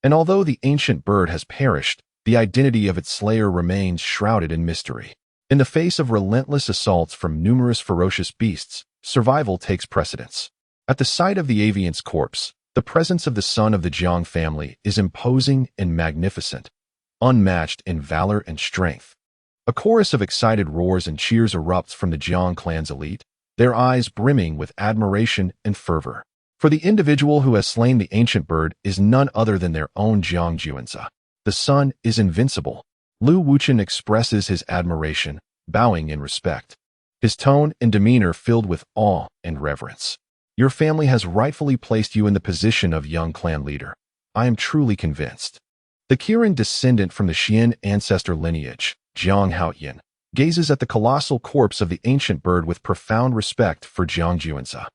and although the ancient bird has perished, the identity of its slayer remains shrouded in mystery. In the face of relentless assaults from numerous ferocious beasts, survival takes precedence. At the sight of the avian's corpse, the presence of the son of the Jiang family is imposing and magnificent, unmatched in valor and strength. A chorus of excited roars and cheers erupts from the Jiang clan's elite, their eyes brimming with admiration and fervor. For the individual who has slain the ancient bird is none other than their own Jiang Juanzi. The son is invincible. Lu Wuchen expresses his admiration, bowing in respect, his tone and demeanor filled with awe and reverence. Your family has rightfully placed you in the position of young clan leader. I am truly convinced. The Kirin descendant from the Xian ancestor lineage, Jiang Haoyan, gazes at the colossal corpse of the ancient bird with profound respect for Jiang Juanzi.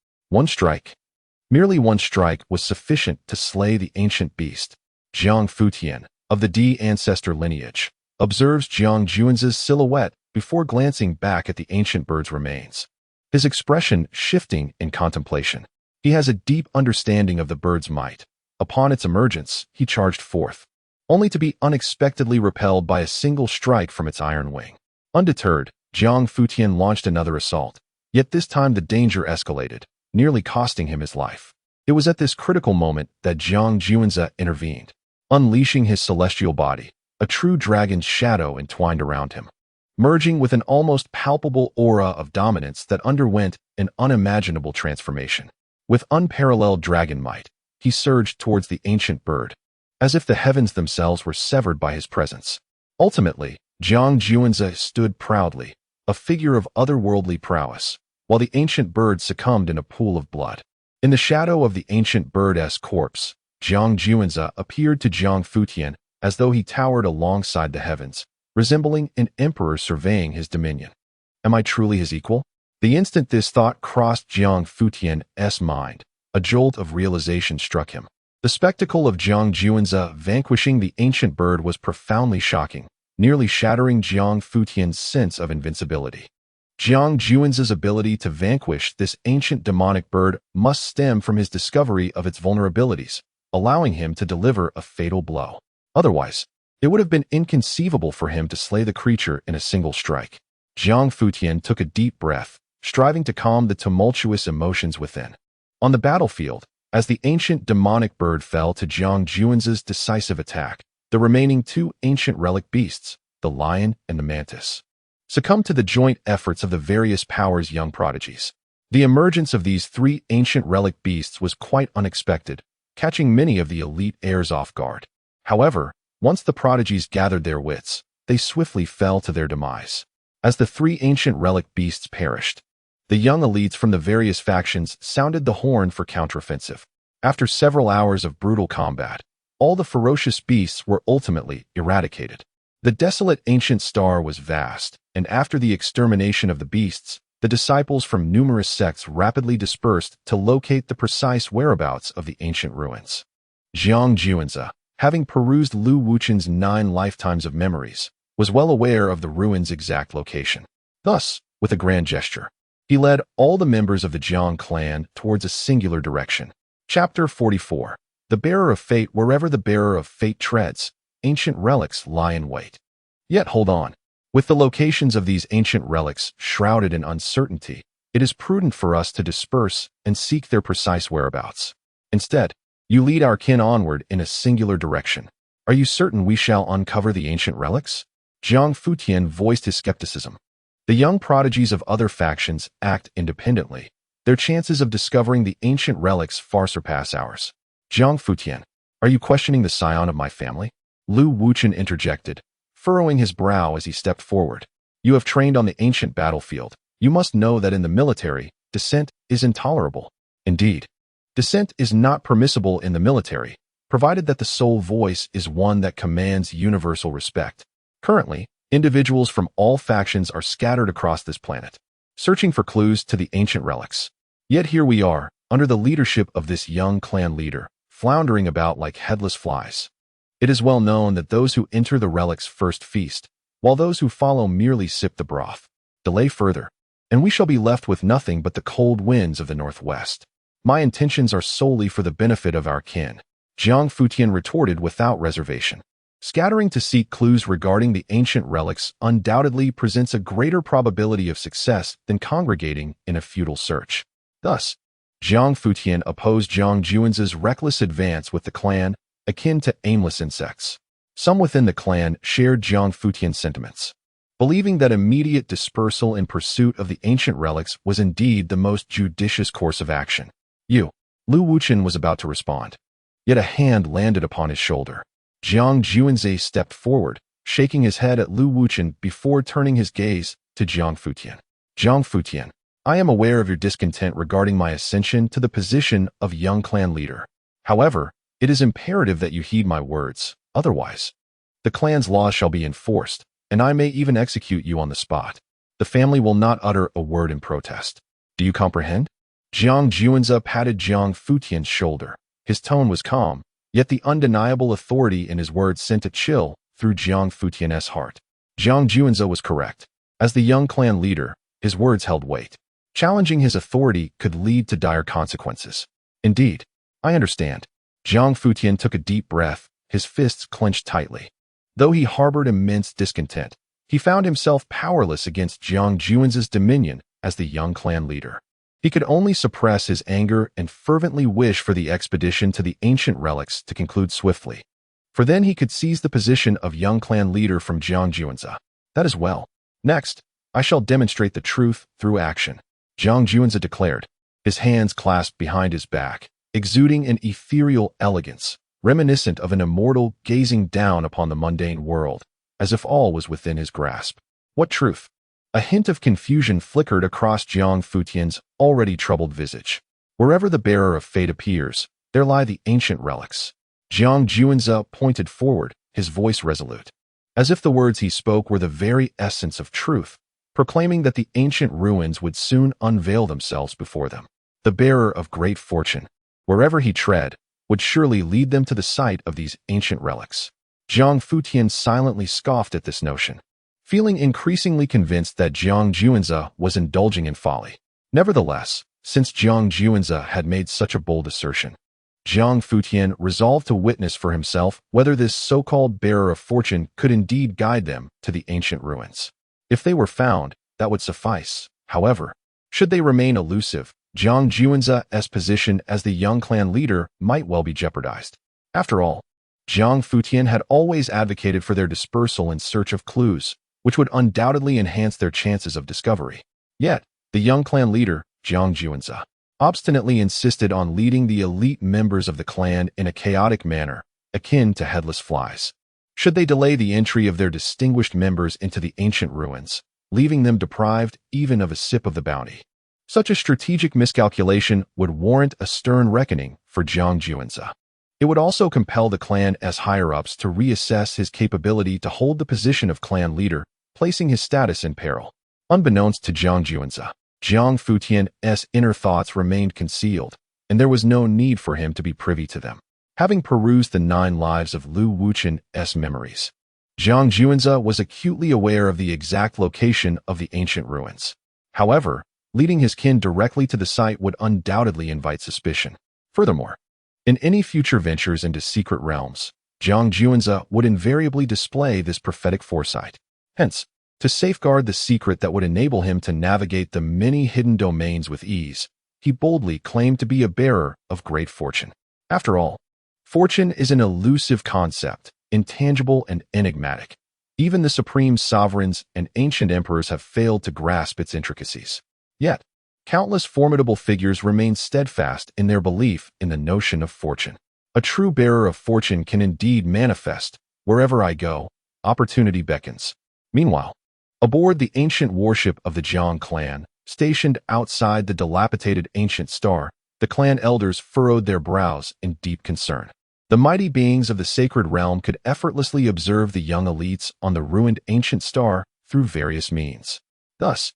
Merely one strike was sufficient to slay the ancient beast. Jiang Futian, of the Di ancestor lineage, observes Jiang Juanzi's silhouette before glancing back at the ancient bird's remains, his expression shifting in contemplation. He has a deep understanding of the bird's might. Upon its emergence, he charged forth, only to be unexpectedly repelled by a single strike from its iron wing. Undeterred, Jiang Futian launched another assault, yet this time the danger escalated, nearly costing him his life. It was at this critical moment that Jiang Juanze intervened, unleashing his celestial body, a true dragon's shadow entwined around him, merging with an almost palpable aura of dominance that underwent an unimaginable transformation. With unparalleled dragon might, he surged towards the ancient bird, as if the heavens themselves were severed by his presence. Ultimately, Jiang Juanze stood proudly, a figure of otherworldly prowess, while the ancient bird succumbed in a pool of blood. In the shadow of the ancient bird's corpse, Jiang Juanze appeared to Jiang Futian as though he towered alongside the heavens, resembling an emperor surveying his dominion. Am I truly his equal? The instant this thought crossed Jiang Futian's mind, a jolt of realization struck him. The spectacle of Jiang Juanze vanquishing the ancient bird was profoundly shocking, nearly shattering Jiang Futian's sense of invincibility. Jiang Juanze's ability to vanquish this ancient demonic bird must stem from his discovery of its vulnerabilities, allowing him to deliver a fatal blow. Otherwise, it would have been inconceivable for him to slay the creature in a single strike. Jiang Futian took a deep breath, striving to calm the tumultuous emotions within. On the battlefield, as the ancient demonic bird fell to Jiang Juanze's decisive attack, the remaining two ancient relic beasts, the lion and the mantis, succumbed to the joint efforts of the various powers' young prodigies. The emergence of these three ancient relic beasts was quite unexpected, catching many of the elite heirs off guard. However, once the prodigies gathered their wits, they swiftly fell to their demise. As the three ancient relic beasts perished, the young elites from the various factions sounded the horn for counteroffensive. After several hours of brutal combat, all the ferocious beasts were ultimately eradicated. The desolate ancient star was vast, and after the extermination of the beasts, the disciples from numerous sects rapidly dispersed to locate the precise whereabouts of the ancient ruins. Jiang Juanze, having perused Lu Wuchen's 9 lifetimes of memories, was well aware of the ruins' exact location. Thus, with a grand gesture, he led all the members of the Jiang clan towards a singular direction. Chapter 44. The Bearer of Fate. Wherever the Bearer of Fate treads, ancient relics lie in wait. Yet hold on. With the locations of these ancient relics shrouded in uncertainty, it is prudent for us to disperse and seek their precise whereabouts. Instead, you lead our kin onward in a singular direction. Are you certain we shall uncover the ancient relics? Jiang Futian voiced his skepticism. The young prodigies of other factions act independently. Their chances of discovering the ancient relics far surpass ours. Jiang Futian, are you questioning the scion of my family? Lu Wuchen interjected, furrowing his brow as he stepped forward. You have trained on the ancient battlefield. You must know that in the military, dissent is intolerable. Indeed, dissent is not permissible in the military, provided that the sole voice is one that commands universal respect. Currently, individuals from all factions are scattered across this planet, searching for clues to the ancient relics. Yet here we are, under the leadership of this young clan leader, floundering about like headless flies. It is well known that those who enter the relics first feast, while those who follow merely sip the broth. Delay further, and we shall be left with nothing but the cold winds of the northwest. My intentions are solely for the benefit of our kin, Jiang Futian retorted without reservation. Scattering to seek clues regarding the ancient relics undoubtedly presents a greater probability of success than congregating in a futile search. Thus, Jiang Futian opposed Jiang Juanze's reckless advance with the clan, akin to aimless insects. Some within the clan shared Jiang Futian's sentiments, believing that immediate dispersal in pursuit of the ancient relics was indeed the most judicious course of action. Lu Wuchen was about to respond, yet a hand landed upon his shoulder. Jiang Juanze stepped forward, shaking his head at Lu Wuchen before turning his gaze to Jiang Futian. Jiang Futian, I am aware of your discontent regarding my ascension to the position of young clan leader. However, it is imperative that you heed my words. Otherwise, the clan's laws shall be enforced, and I may even execute you on the spot. The family will not utter a word in protest. Do you comprehend? Jiang Juanze patted Jiang Futian's shoulder. His tone was calm, yet the undeniable authority in his words sent a chill through Jiang Futian's heart. Jiang Juanze was correct. As the young clan leader, his words held weight. Challenging his authority could lead to dire consequences. Indeed, I understand. Jiang Futian took a deep breath, his fists clenched tightly. Though he harbored immense discontent, he found himself powerless against Jiang Juan's dominion as the young clan leader. He could only suppress his anger and fervently wish for the expedition to the ancient relics to conclude swiftly. For then he could seize the position of young clan leader from Jiang Juanza. That is well. Next, I shall demonstrate the truth through action, Jiang Juanza declared, his hands clasped behind his back, exuding an ethereal elegance, reminiscent of an immortal gazing down upon the mundane world, as if all was within his grasp. What truth? A hint of confusion flickered across Jiang Futian's already troubled visage. Wherever the bearer of fate appears, there lie the ancient relics. Jiang Juanza pointed forward, his voice resolute, as if the words he spoke were the very essence of truth, proclaiming that the ancient ruins would soon unveil themselves before them. The bearer of great fortune, wherever he tread, would surely lead them to the site of these ancient relics. Jiang Futian silently scoffed at this notion, feeling increasingly convinced that Jiang Juanza was indulging in folly. Nevertheless, since Jiang Juanza had made such a bold assertion, Jiang Futian resolved to witness for himself whether this so-called bearer of fortune could indeed guide them to the ancient ruins. If they were found, that would suffice. However, should they remain elusive, Jiang Juanza's position as the young clan leader might well be jeopardized. After all, Jiang Futian had always advocated for their dispersal in search of clues, which would undoubtedly enhance their chances of discovery. Yet, the young clan leader, Jiang Juanza, obstinately insisted on leading the elite members of the clan in a chaotic manner, akin to headless flies. Should they delay the entry of their distinguished members into the ancient ruins, leaving them deprived even of a sip of the bounty? Such a strategic miscalculation would warrant a stern reckoning for Jiang Juanza. It would also compel the clan as higher-ups to reassess his capability to hold the position of clan leader, placing his status in peril. Unbeknownst to Jiang Juanza, Jiang Futian's inner thoughts remained concealed, and there was no need for him to be privy to them. Having perused the 9 lives of Lu Wuchen's memories, Jiang Juanza was acutely aware of the exact location of the ancient ruins. However, leading his kin directly to the site would undoubtedly invite suspicion. Furthermore, in any future ventures into secret realms, Jiang Juanza would invariably display this prophetic foresight. Hence, to safeguard the secret that would enable him to navigate the many hidden domains with ease, he boldly claimed to be a bearer of great fortune. After all, fortune is an elusive concept, intangible and enigmatic. Even the supreme sovereigns and ancient emperors have failed to grasp its intricacies. Yet, countless formidable figures remain steadfast in their belief in the notion of fortune. A true bearer of fortune can indeed manifest. Wherever I go, opportunity beckons. Meanwhile, aboard the ancient warship of the Jiang clan, stationed outside the dilapidated ancient star, the clan elders furrowed their brows in deep concern. The mighty beings of the sacred realm could effortlessly observe the young elites on the ruined ancient star through various means. Thus,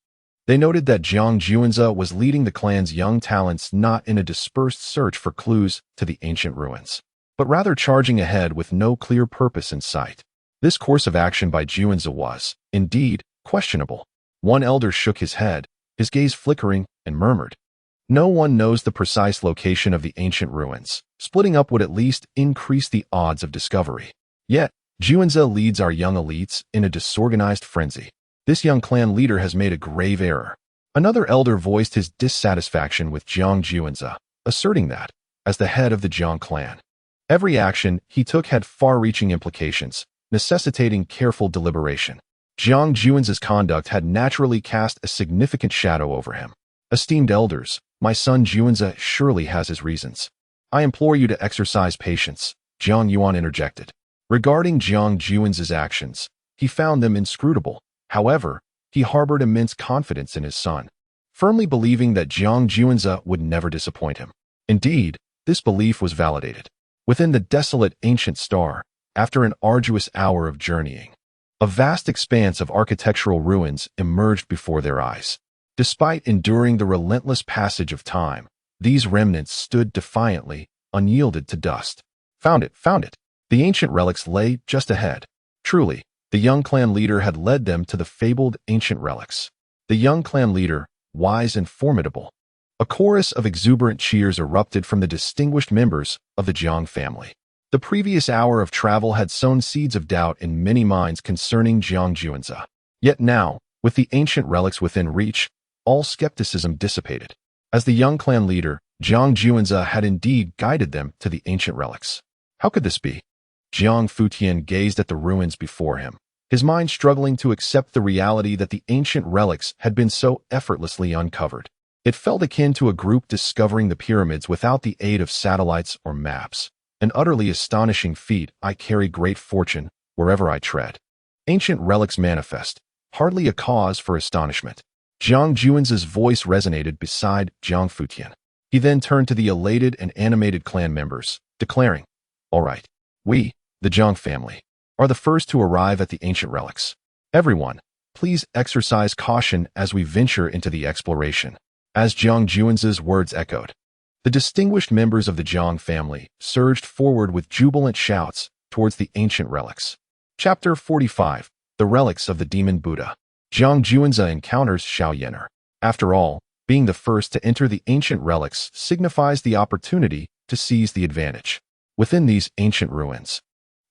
they noted that Jiang Juanza was leading the clan's young talents not in a dispersed search for clues to the ancient ruins, but rather charging ahead with no clear purpose in sight. This course of action by Juanza was, indeed, questionable. One elder shook his head, his gaze flickering, and murmured, "No one knows the precise location of the ancient ruins. Splitting up would at least increase the odds of discovery. Yet, Juanza leads our young elites in a disorganized frenzy. This young clan leader has made a grave error." Another elder voiced his dissatisfaction with Jiang Juanza, asserting that, as the head of the Jiang clan, every action he took had far-reaching implications, necessitating careful deliberation. Jiang Juanza's conduct had naturally cast a significant shadow over him. "Esteemed elders, my son Juanza surely has his reasons. I implore you to exercise patience," Jiang Yuan interjected. Regarding Jiang Juanza's actions, he found them inscrutable. However, he harbored immense confidence in his son, firmly believing that Jiang Juanza would never disappoint him. Indeed, this belief was validated. Within the desolate ancient star, after an arduous hour of journeying, a vast expanse of architectural ruins emerged before their eyes. Despite enduring the relentless passage of time, these remnants stood defiantly, unyielded to dust. Found it! The ancient relics lay just ahead. Truly, the young clan leader had led them to the fabled ancient relics. The young clan leader, wise and formidable. A chorus of exuberant cheers erupted from the distinguished members of the Jiang family. The previous hour of travel had sown seeds of doubt in many minds concerning Jiang Juanza. Yet now, with the ancient relics within reach, all skepticism dissipated. As the young clan leader, Jiang Juanze had indeed guided them to the ancient relics. How could this be? Jiang Futian gazed at the ruins before him, his mind struggling to accept the reality that the ancient relics had been so effortlessly uncovered. It felt akin to a group discovering the pyramids without the aid of satellites or maps. An utterly astonishing feat. I carry great fortune wherever I tread. Ancient relics manifest, hardly a cause for astonishment. Jiang Juanze's voice resonated beside Jiang Futian. He then turned to the elated and animated clan members, declaring, "All right, we, the Jiang family, are the first to arrive at the ancient relics. Everyone, please exercise caution as we venture into the exploration." As Jiang Juanze's words echoed, the distinguished members of the Jiang family surged forward with jubilant shouts towards the ancient relics. Chapter 45. The Relics of the Demon Buddha. Jiang Juanze encounters Xiaoyaner. After all, being the first to enter the ancient relics signifies the opportunity to seize the advantage. Within these ancient ruins,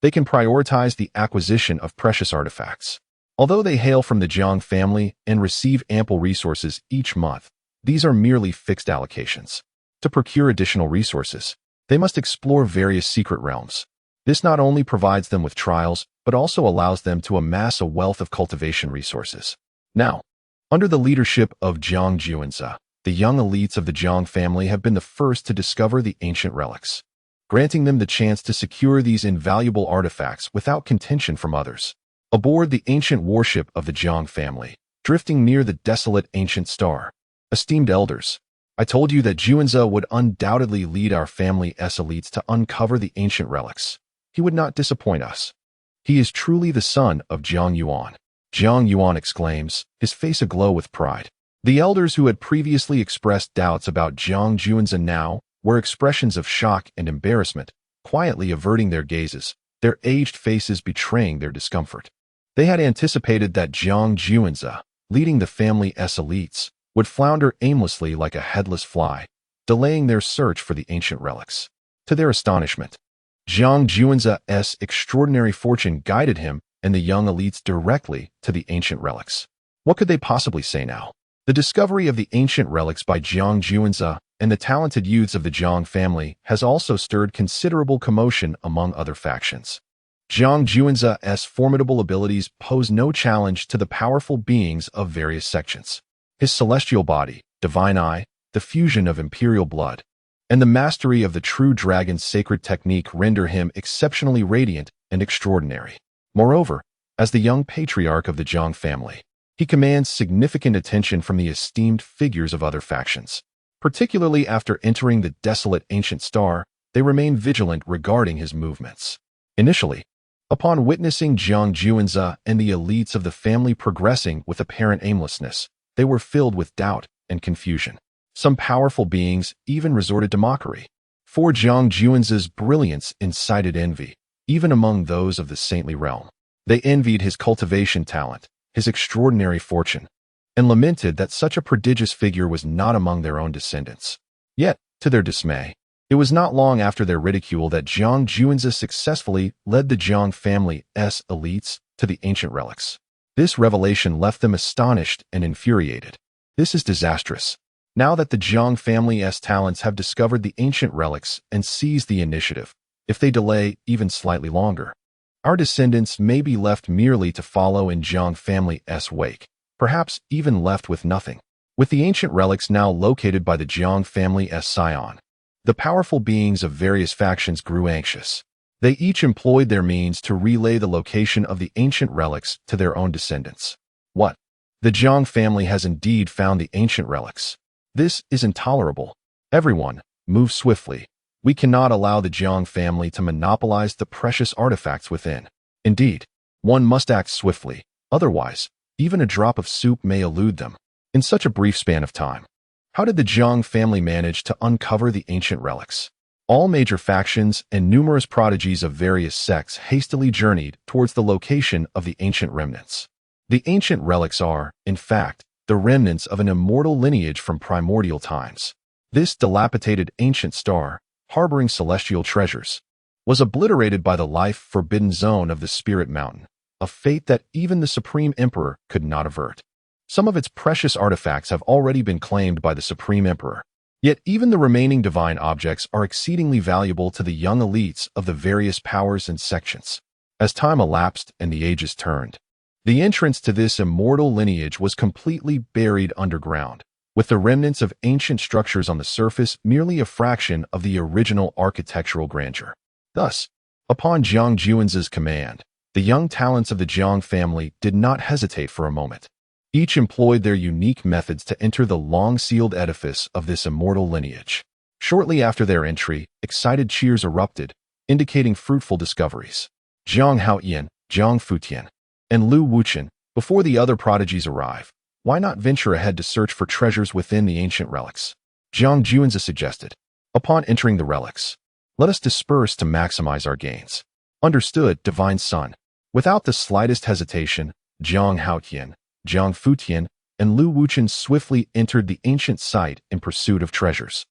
they can prioritize the acquisition of precious artifacts. Although they hail from the Jiang family and receive ample resources each month, these are merely fixed allocations. To procure additional resources, they must explore various secret realms. This not only provides them with trials, but also allows them to amass a wealth of cultivation resources. Now, under the leadership of Jiang Juanze, the young elites of the Jiang family have been the first to discover the ancient relics, granting them the chance to secure these invaluable artifacts without contention from others. Aboard the ancient warship of the Jiang family, drifting near the desolate ancient star. Esteemed elders, I told you that Juanze would undoubtedly lead our family's elites to uncover the ancient relics. He would not disappoint us. He is truly the son of Jiang Yuan. Jiang Yuan exclaims, his face aglow with pride. The elders who had previously expressed doubts about Jiang Juanze now were expressions of shock and embarrassment, quietly averting their gazes, their aged faces betraying their discomfort. They had anticipated that Jiang Juanze, leading the family's elites, would flounder aimlessly like a headless fly, delaying their search for the ancient relics. To their astonishment, Jiang Juanze's extraordinary fortune guided him and the young elites directly to the ancient relics. What could they possibly say now? The discovery of the ancient relics by Jiang Juanze and the talented youths of the Jiang family has also stirred considerable commotion among other factions. Jiang Juanze's formidable abilities pose no challenge to the powerful beings of various sections. His celestial body, divine eye, the fusion of Imperial blood, and the mastery of the true dragon's sacred technique render him exceptionally radiant and extraordinary. Moreover, as the young patriarch of the Jiang family, he commands significant attention from the esteemed figures of other factions. Particularly after entering the desolate ancient star, they remain vigilant regarding his movements. Initially, upon witnessing Jiang Juanze and the elites of the family progressing with apparent aimlessness, they were filled with doubt and confusion. Some powerful beings even resorted to mockery. For Jiang Juanze's brilliance incited envy, even among those of the saintly realm. They envied his cultivation talent, his extraordinary fortune, and lamented that such a prodigious figure was not among their own descendants. Yet, to their dismay, it was not long after their ridicule that Jiang Juanze successfully led the Jiang family's elites to the ancient relics. This revelation left them astonished and infuriated. This is disastrous. Now that the Jiang family's talents have discovered the ancient relics and seized the initiative, if they delay even slightly longer, our descendants may be left merely to follow in Jiang family's wake, perhaps even left with nothing. With the ancient relics now located by the Jiang family's scion, the powerful beings of various factions grew anxious. They each employed their means to relay the location of the ancient relics to their own descendants. What? The Jiang family has indeed found the ancient relics. This is intolerable. Everyone, move swiftly. We cannot allow the Jiang family to monopolize the precious artifacts within. Indeed, one must act swiftly, otherwise, even a drop of soup may elude them. In such a brief span of time, how did the Jiang family manage to uncover the ancient relics? All major factions and numerous prodigies of various sects hastily journeyed towards the location of the ancient remnants. The ancient relics are, in fact, the remnants of an immortal lineage from primordial times. This dilapidated ancient star, harboring celestial treasures, was obliterated by the life-forbidden zone of the Spirit Mountain, a fate that even the Supreme Emperor could not avert. Some of its precious artifacts have already been claimed by the Supreme Emperor, yet even the remaining divine objects are exceedingly valuable to the young elites of the various powers and sections. As time elapsed and the ages turned, the entrance to this immortal lineage was completely buried underground, with the remnants of ancient structures on the surface merely a fraction of the original architectural grandeur. Thus, upon Jiang Juan's command, the young talents of the Jiang family did not hesitate for a moment. Each employed their unique methods to enter the long-sealed edifice of this immortal lineage. Shortly after their entry, excited cheers erupted, indicating fruitful discoveries. Jiang Haoyan, Jiang Futian, and Lu Wuchen, before the other prodigies arrive, why not venture ahead to search for treasures within the ancient relics? Jiang Juanzi suggested. Upon entering the relics, let us disperse to maximize our gains. Understood, Divine Son. Without the slightest hesitation, Jiang Haoyan, Jiang Futian, and Lu Wuchen swiftly entered the ancient site in pursuit of treasures.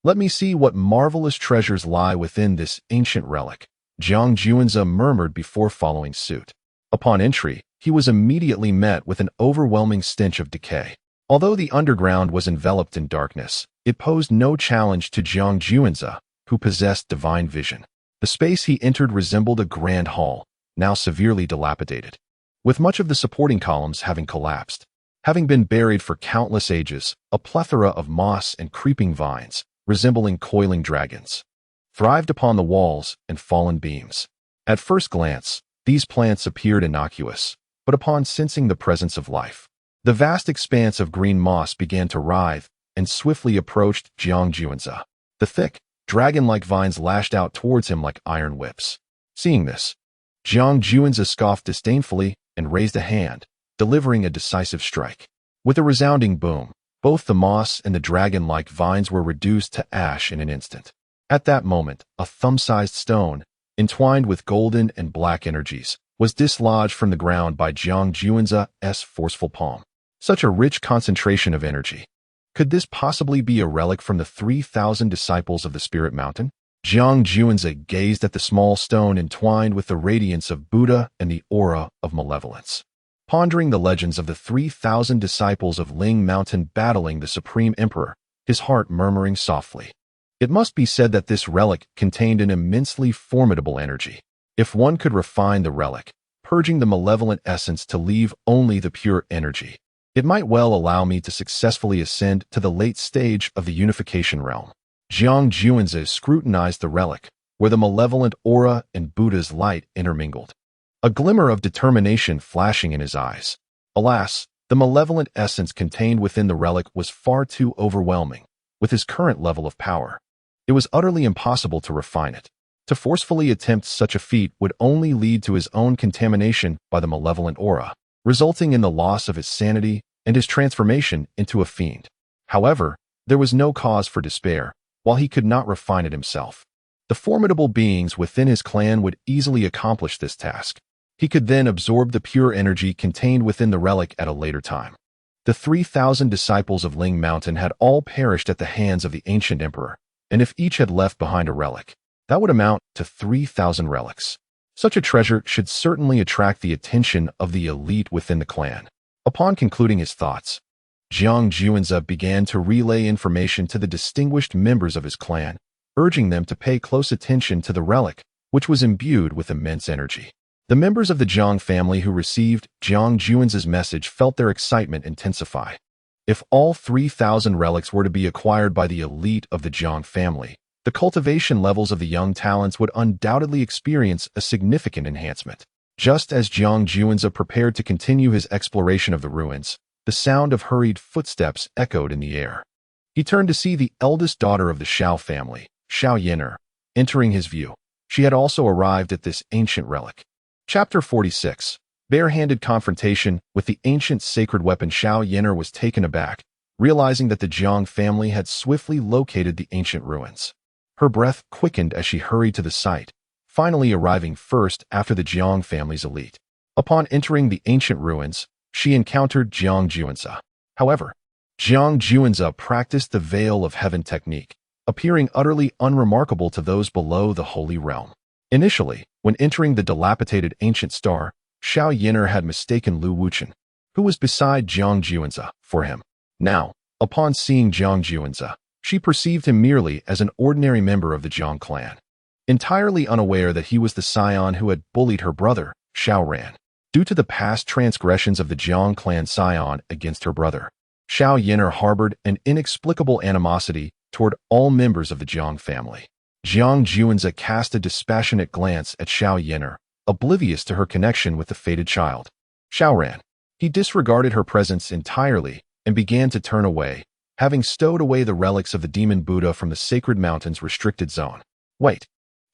Let me see what marvelous treasures lie within this ancient relic, Jiang Juanzi murmured before following suit. Upon entry, he was immediately met with an overwhelming stench of decay. Although the underground was enveloped in darkness, it posed no challenge to Jiang Juanzi, who possessed divine vision. The space he entered resembled a grand hall, now severely dilapidated, with much of the supporting columns having collapsed. Having been buried for countless ages, a plethora of moss and creeping vines, resembling coiling dragons, thrived upon the walls and fallen beams. At first glance, these plants appeared innocuous, but upon sensing the presence of life, the vast expanse of green moss began to writhe and swiftly approached Jiang Juanzi. The thick, dragon-like vines lashed out towards him like iron whips. Seeing this, Jiang Juanzi scoffed disdainfully and raised a hand, delivering a decisive strike. With a resounding boom, both the moss and the dragon-like vines were reduced to ash in an instant. At that moment, a thumb-sized stone, entwined with golden and black energies, was dislodged from the ground by Jiang Juanzi's forceful palm. Such a rich concentration of energy. Could this possibly be a relic from the 3,000 disciples of the Spirit Mountain? Jiang Juanzi gazed at the small stone entwined with the radiance of Buddha and the aura of malevolence. Pondering the legends of the 3,000 disciples of Ling Mountain battling the Supreme Emperor, his heart murmuring softly. It must be said that this relic contained an immensely formidable energy. If one could refine the relic, purging the malevolent essence to leave only the pure energy, it might well allow me to successfully ascend to the late stage of the unification realm. Jiang Juanzi scrutinized the relic, where the malevolent aura and Buddha's light intermingled, a glimmer of determination flashing in his eyes. Alas, the malevolent essence contained within the relic was far too overwhelming, with his current level of power. It was utterly impossible to refine it. To forcefully attempt such a feat would only lead to his own contamination by the malevolent aura, resulting in the loss of his sanity and his transformation into a fiend. However, there was no cause for despair, while he could not refine it himself. The formidable beings within his clan would easily accomplish this task. He could then absorb the pure energy contained within the relic at a later time. The 3,000 disciples of Ling Mountain had all perished at the hands of the ancient emperor, and if each had left behind a relic, that would amount to 3,000 relics. Such a treasure should certainly attract the attention of the elite within the clan. Upon concluding his thoughts, Jiang Juanzi began to relay information to the distinguished members of his clan, urging them to pay close attention to the relic, which was imbued with immense energy. The members of the Jiang family who received Jiang Juanzi's message felt their excitement intensify. If all 3,000 relics were to be acquired by the elite of the Jiang family, the cultivation levels of the young talents would undoubtedly experience a significant enhancement. Just as Jiang Juanzi prepared to continue his exploration of the ruins, the sound of hurried footsteps echoed in the air. He turned to see the eldest daughter of the Shao family, Shao Yan'er, entering his view. She had also arrived at this ancient relic. Chapter 46. Bare-handed confrontation with the ancient sacred weapon. Shao Yan'er was taken aback, realizing that the Jiang family had swiftly located the ancient ruins. Her breath quickened as she hurried to the site, finally arriving first after the Jiang family's elite. Upon entering the ancient ruins, she encountered Jiang Juanzi. However, Jiang Juanzi practiced the Veil of Heaven technique, appearing utterly unremarkable to those below the Holy Realm. Initially, when entering the dilapidated ancient star, Xiao Yin'er had mistaken Lu Wuchen, who was beside Jiang Juanzi, for him. Now, upon seeing Jiang Juanzi, she perceived him merely as an ordinary member of the Jiang clan, entirely unaware that he was the scion who had bullied her brother, Xiao Ran. Due to the past transgressions of the Jiang clan scion against her brother, Xiao Yin'er harbored an inexplicable animosity toward all members of the Jiang family. Jiang Juanzi cast a dispassionate glance at Xiao Yin'er, oblivious to her connection with the fated child. Xiao Ran. He disregarded her presence entirely and began to turn away, having stowed away the relics of the demon Buddha from the sacred mountain's restricted zone. Wait.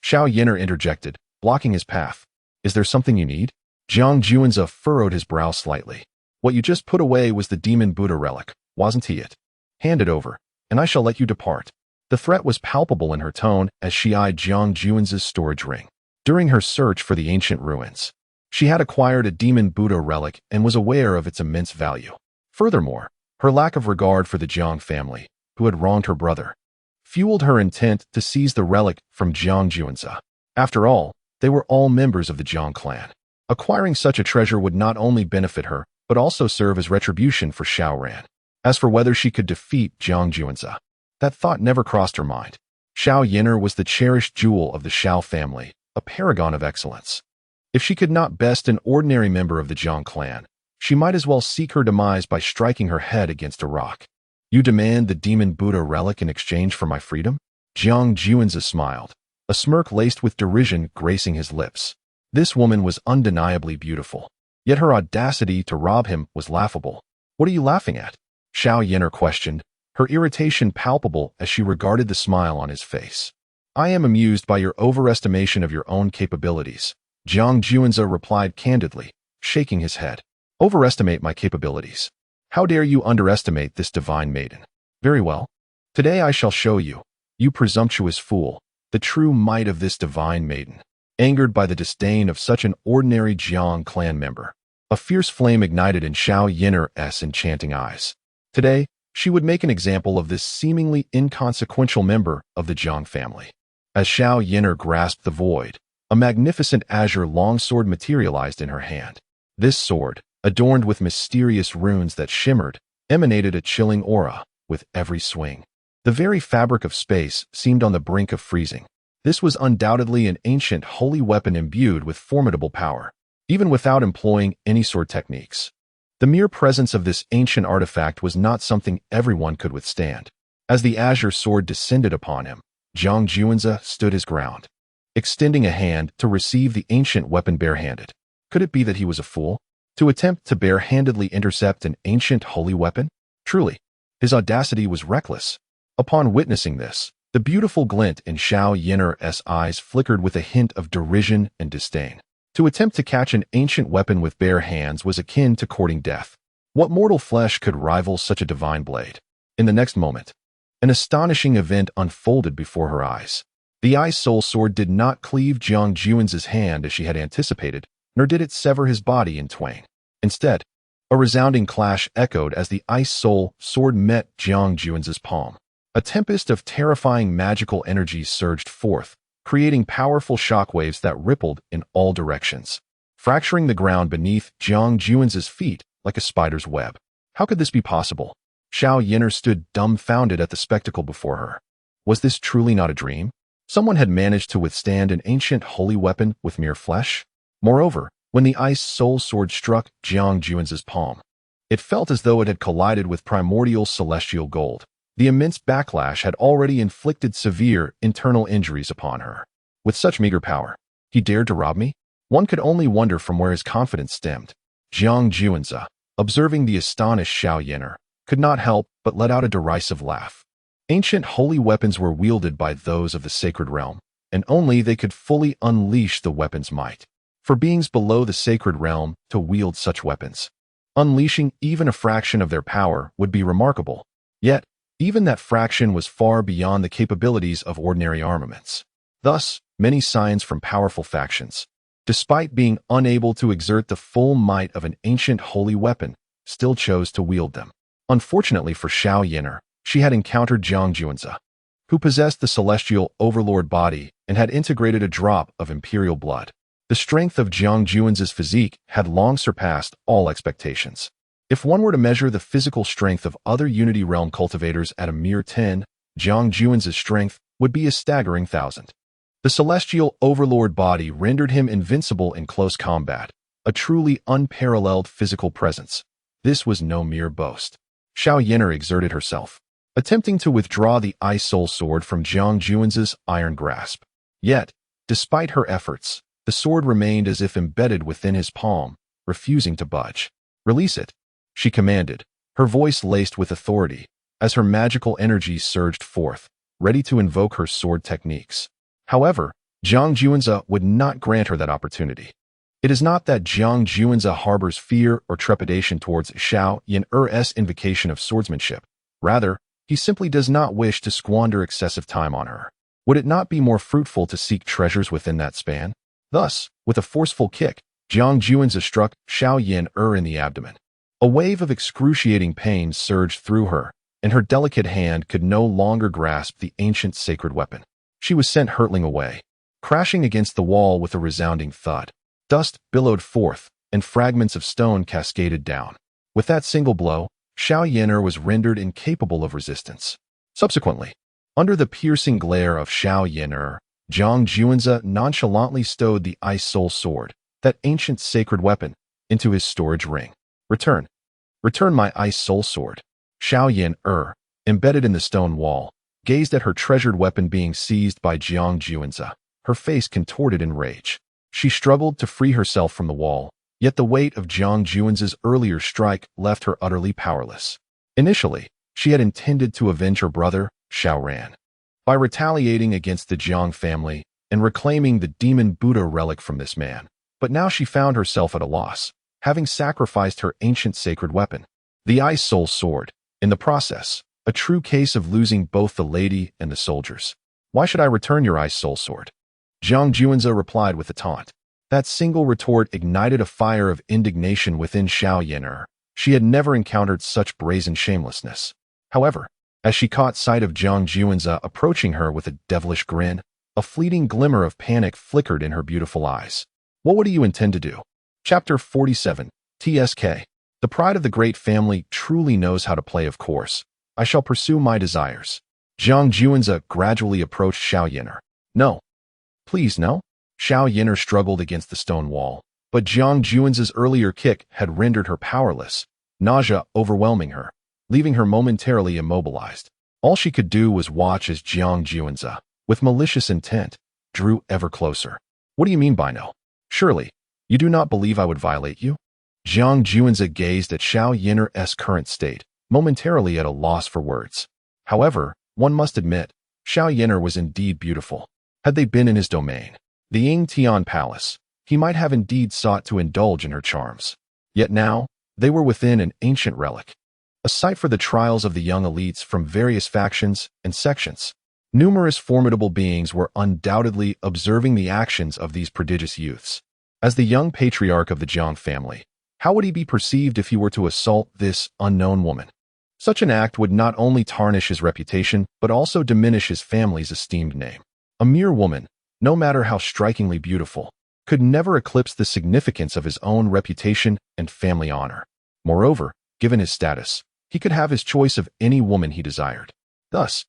Xiao Yin'er interjected, blocking his path. Is there something you need? Jiang Juanzi furrowed his brow slightly. What you just put away was the demon Buddha relic, wasn't he it? Hand it over, and I shall let you depart. The threat was palpable in her tone as she eyed Jiang Juanzi's storage ring. During her search for the ancient ruins, she had acquired a demon Buddha relic and was aware of its immense value. Furthermore, her lack of regard for the Jiang family, who had wronged her brother, fueled her intent to seize the relic from Jiang Juanzi. After all, they were all members of the Jiang clan. Acquiring such a treasure would not only benefit her, but also serve as retribution for Xiao Ran. As for whether she could defeat Jiang Juanzi, that thought never crossed her mind. Xiao Yin'er was the cherished jewel of the Xiao family, a paragon of excellence. If she could not best an ordinary member of the Jiang clan, she might as well seek her demise by striking her head against a rock. You demand the demon Buddha relic in exchange for my freedom? Jiang Juanzi smiled, a smirk laced with derision gracing his lips. This woman was undeniably beautiful, yet her audacity to rob him was laughable. What are you laughing at? Xiao Yin'er questioned, her irritation palpable as she regarded the smile on his face. I am amused by your overestimation of your own capabilities, Jiang Juanzi replied candidly, shaking his head. Overestimate my capabilities? How dare you underestimate this divine maiden? Very well. Today I shall show you, you presumptuous fool, the true might of this divine maiden. Angered by the disdain of such an ordinary Jiang clan member, a fierce flame ignited in Xiao Yin'er's enchanting eyes. Today, she would make an example of this seemingly inconsequential member of the Jiang family. As Xiao Yin'er grasped the void, a magnificent azure longsword materialized in her hand. This sword, adorned with mysterious runes that shimmered, emanated a chilling aura with every swing. The very fabric of space seemed on the brink of freezing. This was undoubtedly an ancient holy weapon imbued with formidable power, even without employing any sword techniques. The mere presence of this ancient artifact was not something everyone could withstand. As the azure sword descended upon him, Jiang Juanzi stood his ground, extending a hand to receive the ancient weapon barehanded. Could it be that he was a fool? To attempt to barehandedly intercept an ancient holy weapon? Truly, his audacity was reckless. Upon witnessing this, the beautiful glint in Xiao Yin'er's eyes flickered with a hint of derision and disdain. To attempt to catch an ancient weapon with bare hands was akin to courting death. What mortal flesh could rival such a divine blade? In the next moment, an astonishing event unfolded before her eyes. The ice soul sword did not cleave Jiang Juanzi's hand as she had anticipated, nor did it sever his body in twain. Instead, a resounding clash echoed as the ice soul sword met Jiang Juanzi's palm. A tempest of terrifying magical energy surged forth, creating powerful shockwaves that rippled in all directions, fracturing the ground beneath Jiang Juanzi's feet like a spider's web. How could this be possible? Xiao Yin'er stood dumbfounded at the spectacle before her. Was this truly not a dream? Someone had managed to withstand an ancient holy weapon with mere flesh? Moreover, when the ice soul sword struck Jiang Juanzi's palm, it felt as though it had collided with primordial celestial gold. The immense backlash had already inflicted severe internal injuries upon her. With such meager power, he dared to rob me? One could only wonder from where his confidence stemmed. Jiang Juanzi, observing the astonished Xiao Yin'er, could not help but let out a derisive laugh. Ancient holy weapons were wielded by those of the sacred realm, and only they could fully unleash the weapon's might. For beings below the sacred realm to wield such weapons, unleashing even a fraction of their power would be remarkable. Yet, even that fraction was far beyond the capabilities of ordinary armaments. Thus, many scions from powerful factions, despite being unable to exert the full might of an ancient holy weapon, still chose to wield them. Unfortunately for Xiao Yin'er, she had encountered Jiang Juanzi, who possessed the celestial overlord body and had integrated a drop of Imperial blood. The strength of Jiang Juan's physique had long surpassed all expectations. If one were to measure the physical strength of other Unity Realm cultivators at a mere 10, Jiang Juan's strength would be a staggering 1,000. The celestial overlord body rendered him invincible in close combat, a truly unparalleled physical presence. This was no mere boast. Xiao Yin'er exerted herself, attempting to withdraw the Ice Soul Sword from Jiang Juan's iron grasp. Yet, despite her efforts, the sword remained as if embedded within his palm, refusing to budge. "Release it," she commanded, her voice laced with authority, as her magical energy surged forth, ready to invoke her sword techniques. However, Jiang Juan's would not grant her that opportunity. It is not that Jiang Juan's harbors fear or trepidation towards Xiao Yin'er's invocation of swordsmanship. Rather, he simply does not wish to squander excessive time on her. Would it not be more fruitful to seek treasures within that span? Thus, with a forceful kick, Jiang Juan's struck Xiao Yin'er in the abdomen. A wave of excruciating pain surged through her, and her delicate hand could no longer grasp the ancient sacred weapon. She was sent hurtling away, crashing against the wall with a resounding thud. Dust billowed forth, and fragments of stone cascaded down. With that single blow, Xiao Yin'er was rendered incapable of resistance. Subsequently, under the piercing glare of Xiao Yin'er, Jiang Juan's nonchalantly stowed the Ice Soul Sword, that ancient sacred weapon, into his storage ring. Return my Ice Soul Sword." Xiao Yin'er, embedded in the stone wall, gazed at her treasured weapon being seized by Jiang Juan's, her face contorted in rage. She struggled to free herself from the wall, yet the weight of Jiang Juan's earlier strike left her utterly powerless. Initially, she had intended to avenge her brother, Xiao Ran, by retaliating against the Jiang family and reclaiming the demon Buddha relic from this man. But now she found herself at a loss, having sacrificed her ancient sacred weapon, the Ice Soul Sword, in the process, a true case of losing both the lady and the soldiers. "Why should I return your Ice Soul Sword?" Jiang Juan's replied with a taunt. That single retort ignited a fire of indignation within Xiao Yin'er. She had never encountered such brazen shamelessness. However, as she caught sight of Jiang Juan's approaching her with a devilish grin, a fleeting glimmer of panic flickered in her beautiful eyes. "What do you intend to do?" Chapter 47, TSK. The pride of the great family truly knows how to play, of course. "I shall pursue my desires." Jiang Juan's gradually approached Xiao Yin'er. "No. Please, no." Xiao Yin'er struggled against the stone wall, but Jiang Juan's earlier kick had rendered her powerless, nausea overwhelming her, leaving her momentarily immobilized. All she could do was watch as Jiang Juan's, with malicious intent, drew ever closer. "What do you mean by no? Surely, you do not believe I would violate you?" Jiang Juan's gazed at Xiao Yin'er's current state, momentarily at a loss for words. However, one must admit, Xiao Yin'er was indeed beautiful. Had they been in his domain, the Ying Tian Palace, he might have indeed sought to indulge in her charms. Yet now, they were within an ancient relic, a site for the trials of the young elites from various factions and sections. Numerous formidable beings were undoubtedly observing the actions of these prodigious youths. As the young patriarch of the Jiang family, how would he be perceived if he were to assault this unknown woman? Such an act would not only tarnish his reputation, but also diminish his family's esteemed name. A mere woman, no matter how strikingly beautiful, could never eclipse the significance of his own reputation and family honor. Moreover, given his status, he could have his choice of any woman he desired. Thus,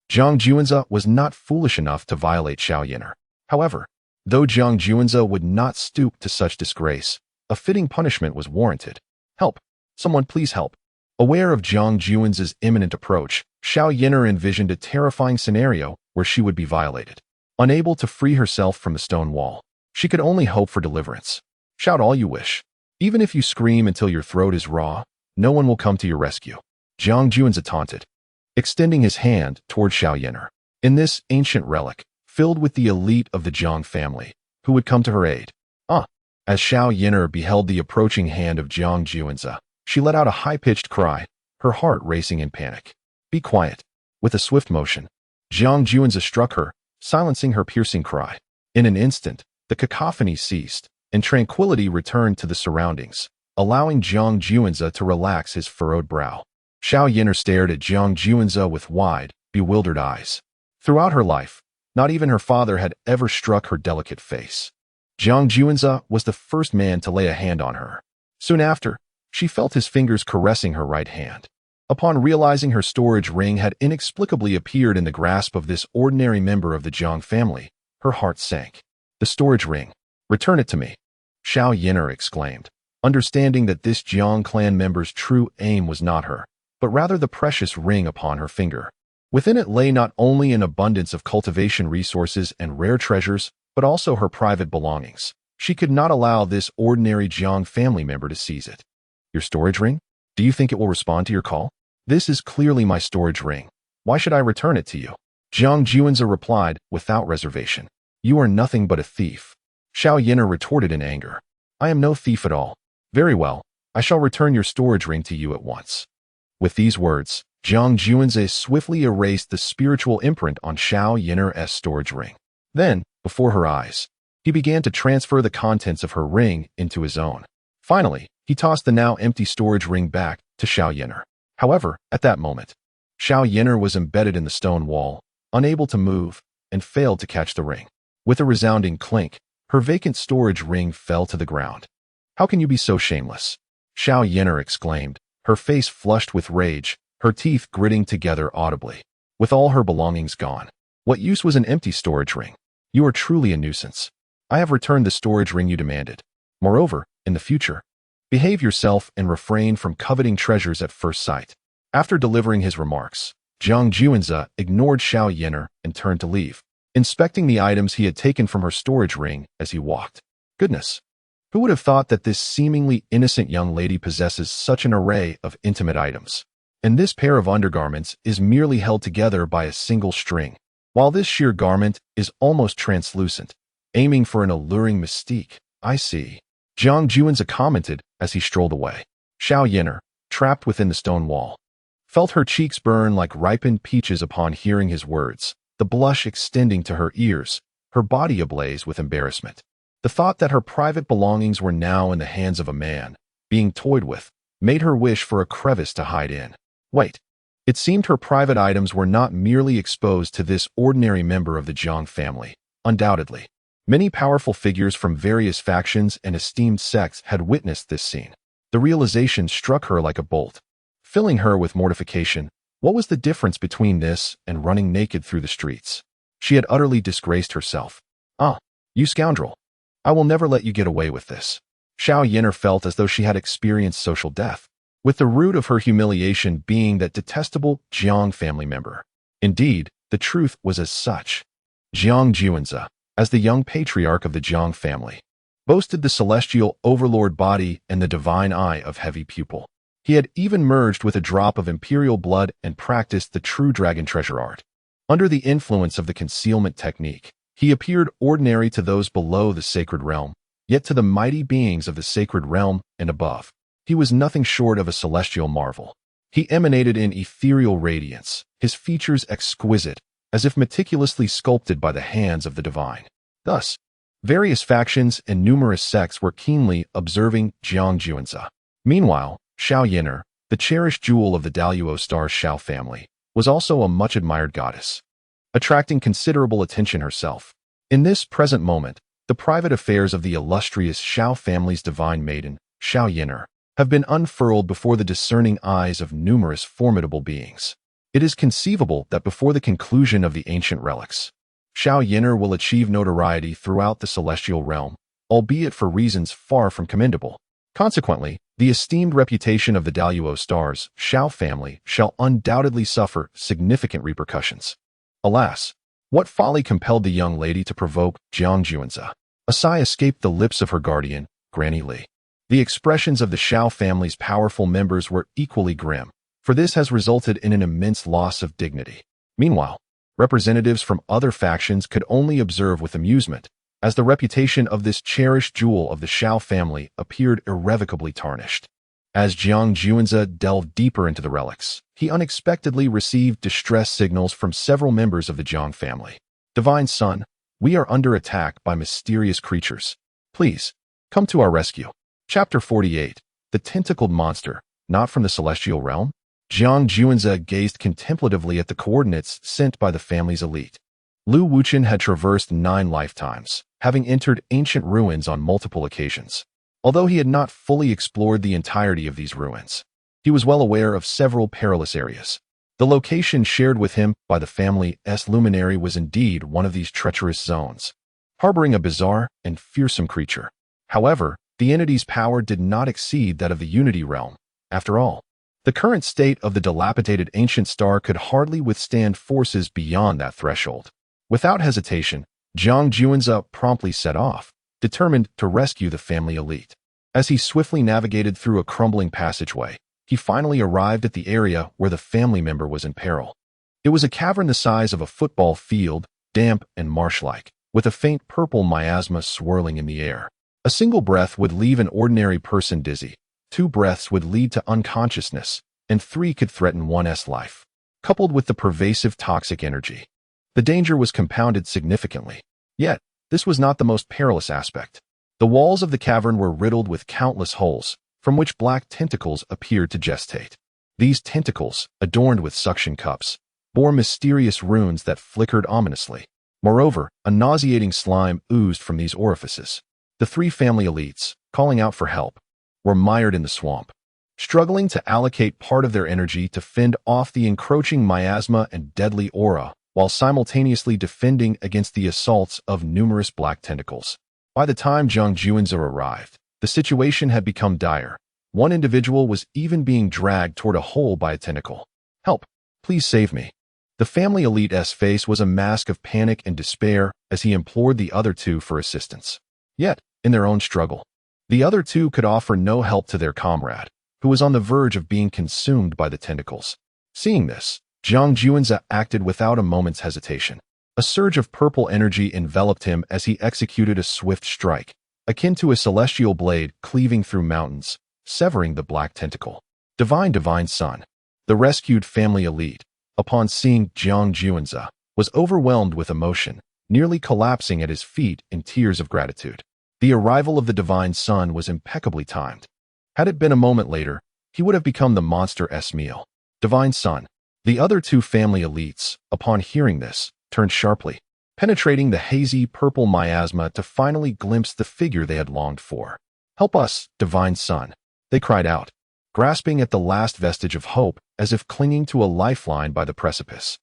Jiang Juan's was not foolish enough to violate Xiao Yin'er. However, though Jiang Juan's would not stoop to such disgrace, a fitting punishment was warranted. "Help! Someone please help!" Aware of Jiang Juan's imminent approach, Xiao Yin'er envisioned a terrifying scenario where she would be violated. Unable to free herself from the stone wall, she could only hope for deliverance. "Shout all you wish. Even if you scream until your throat is raw, no one will come to your rescue." Jiang Juan's taunted, extending his hand toward Xiao Yin'er. In this ancient relic, filled with the elite of the Jiang family, who would come to her aid. As Xiao Yin'er beheld the approaching hand of Jiang Juan's, she let out a high-pitched cry, her heart racing in panic. "Be quiet." With a swift motion, Jiang Juan's struck her, silencing her piercing cry. In an instant, the cacophony ceased, and tranquility returned to the surroundings, allowing Jiang Juan's to relax his furrowed brow. Xiao Yin'er stared at Jiang Juan's with wide, bewildered eyes. Throughout her life, not even her father had ever struck her delicate face. Jiang Juanze was the first man to lay a hand on her. Soon after, she felt his fingers caressing her right hand. Upon realizing her storage ring had inexplicably appeared in the grasp of this ordinary member of the Jiang family, her heart sank. The storage ring. Return it to me, Xiao Yin'er exclaimed, understanding that this Jiang clan member's true aim was not her, but rather the precious ring upon her finger. Within it lay not only an abundance of cultivation resources and rare treasures, but also her private belongings. She could not allow this ordinary Jiang family member to seize it. Your storage ring? Do you think it will respond to your call? This is clearly my storage ring. Why should I return it to you? Jiang Juanze replied without reservation. You are nothing but a thief. Xiao Yin'er retorted in anger. I am no thief at all. Very well, I shall return your storage ring to you at once. With these words, Jiang Juanze swiftly erased the spiritual imprint on Xiao Yin'er's storage ring. Then, before her eyes, he began to transfer the contents of her ring into his own. Finally, he tossed the now empty storage ring back to Xiao Yin'er. However, at that moment, Xiao Yin'er was embedded in the stone wall, unable to move, and failed to catch the ring. With a resounding clink, her vacant storage ring fell to the ground. How can you be so shameless? Xiao Yin'er exclaimed, her face flushed with rage, her teeth gritting together audibly. With all her belongings gone, what use was an empty storage ring? You are truly a nuisance. I have returned the storage ring you demanded. Moreover, in the future, behave yourself and refrain from coveting treasures at first sight. After delivering his remarks, Jiang Juanze ignored Xiao Yin'er and turned to leave, inspecting the items he had taken from her storage ring as he walked. Goodness! Who would have thought that this seemingly innocent young lady possesses such an array of intimate items? And this pair of undergarments is merely held together by a single string, while this sheer garment is almost translucent, aiming for an alluring mystique. I see. Jiang Juanze commented as he strolled away. Xiao Yin'er, trapped within the stone wall, felt her cheeks burn like ripened peaches upon hearing his words, the blush extending to her ears, her body ablaze with embarrassment. The thought that her private belongings were now in the hands of a man, being toyed with, made her wish for a crevice to hide in. Wait. It seemed her private items were not merely exposed to this ordinary member of the Jiang family. Undoubtedly, many powerful figures from various factions and esteemed sects had witnessed this scene. The realization struck her like a bolt, filling her with mortification. What was the difference between this and running naked through the streets? She had utterly disgraced herself. Ah, you scoundrel! I will never let you get away with this. Xiao Yin'er felt as though she had experienced social death, with the root of her humiliation being that detestable Jiang family member. Indeed, the truth was as such. Jiang Juanze, as the young patriarch of the Jiang family, boasted the celestial overlord body and the divine eye of heavy pupil. He had even merged with a drop of Imperial blood and practiced the true dragon treasure art. Under the influence of the concealment technique, he appeared ordinary to those below the sacred realm, yet to the mighty beings of the sacred realm and above, he was nothing short of a celestial marvel. He emanated in ethereal radiance, his features exquisite, as if meticulously sculpted by the hands of the divine. Thus, various factions and numerous sects were keenly observing Jiang Juanze. Meanwhile, Xiao Yin'er, the cherished jewel of the Daluo Star Xiao family, was also a much-admired goddess, attracting considerable attention herself. In this present moment, the private affairs of the illustrious Xiao family's divine maiden, Xiao Yin'er, have been unfurled before the discerning eyes of numerous formidable beings. It is conceivable that before the conclusion of the ancient relics, Xiao Yin'er will achieve notoriety throughout the celestial realm, albeit for reasons far from commendable. Consequently, the esteemed reputation of the Daluo Star's Xiao family shall undoubtedly suffer significant repercussions. Alas, what folly compelled the young lady to provoke Jiang Juanze? A sigh escaped the lips of her guardian, Granny Li. The expressions of the Xiao family's powerful members were equally grim, for this has resulted in an immense loss of dignity. Meanwhile, representatives from other factions could only observe with amusement, as the reputation of this cherished jewel of the Xiao family appeared irrevocably tarnished. As Jiang Juanze delved deeper into the relics, he unexpectedly received distress signals from several members of the Jiang family. Divine Son, we are under attack by mysterious creatures. Please, come to our rescue. Chapter 48. The Tentacled Monster, Not from the Celestial Realm? Jiang Juanze gazed contemplatively at the coordinates sent by the family's elite. Lu Wuchen had traversed 9 lifetimes, having entered ancient ruins on multiple occasions. Although he had not fully explored the entirety of these ruins, he was well aware of several perilous areas. The location shared with him by the family's luminary was indeed one of these treacherous zones, harboring a bizarre and fearsome creature. However, the entity's power did not exceed that of the Unity Realm. After all, the current state of the dilapidated ancient star could hardly withstand forces beyond that threshold. Without hesitation, Zhang Juanze promptly set off, determined to rescue the family elite. As he swiftly navigated through a crumbling passageway, he finally arrived at the area where the family member was in peril. It was a cavern the size of a football field, damp and marsh-like, with a faint purple miasma swirling in the air. A single breath would leave an ordinary person dizzy, 2 breaths would lead to unconsciousness, and 3 could threaten one's life. Coupled with the pervasive toxic energy, the danger was compounded significantly. Yet, this was not the most perilous aspect. The walls of the cavern were riddled with countless holes, from which black tentacles appeared to gestate. These tentacles, adorned with suction cups, bore mysterious runes that flickered ominously. Moreover, a nauseating slime oozed from these orifices. The 3 family elites, calling out for help, were mired in the swamp, struggling to allocate part of their energy to fend off the encroaching miasma and deadly aura, while simultaneously defending against the assaults of numerous black tentacles. By the time Zhang Juanze arrived, the situation had become dire. One individual was even being dragged toward a hole by a tentacle. "Help! Please save me." The family elite's face was a mask of panic and despair as he implored the other 2 for assistance. Yet, in their own struggle, the other 2 could offer no help to their comrade, who was on the verge of being consumed by the tentacles. Seeing this, Zhang Juanze acted without a moment's hesitation. A surge of purple energy enveloped him as he executed a swift strike, akin to a celestial blade cleaving through mountains, severing the black tentacle. Divine Son. The rescued family elite, upon seeing Zhang Juanze, was overwhelmed with emotion, nearly collapsing at his feet in tears of gratitude. The arrival of the Divine Son was impeccably timed. Had it been a moment later, he would have become the monster's meal. Divine Son. The other 2 family elites, upon hearing this, turned sharply, penetrating the hazy purple miasma to finally glimpse the figure they had longed for. "Help us, Divine Son," they cried out, grasping at the last vestige of hope as if clinging to a lifeline by the precipice.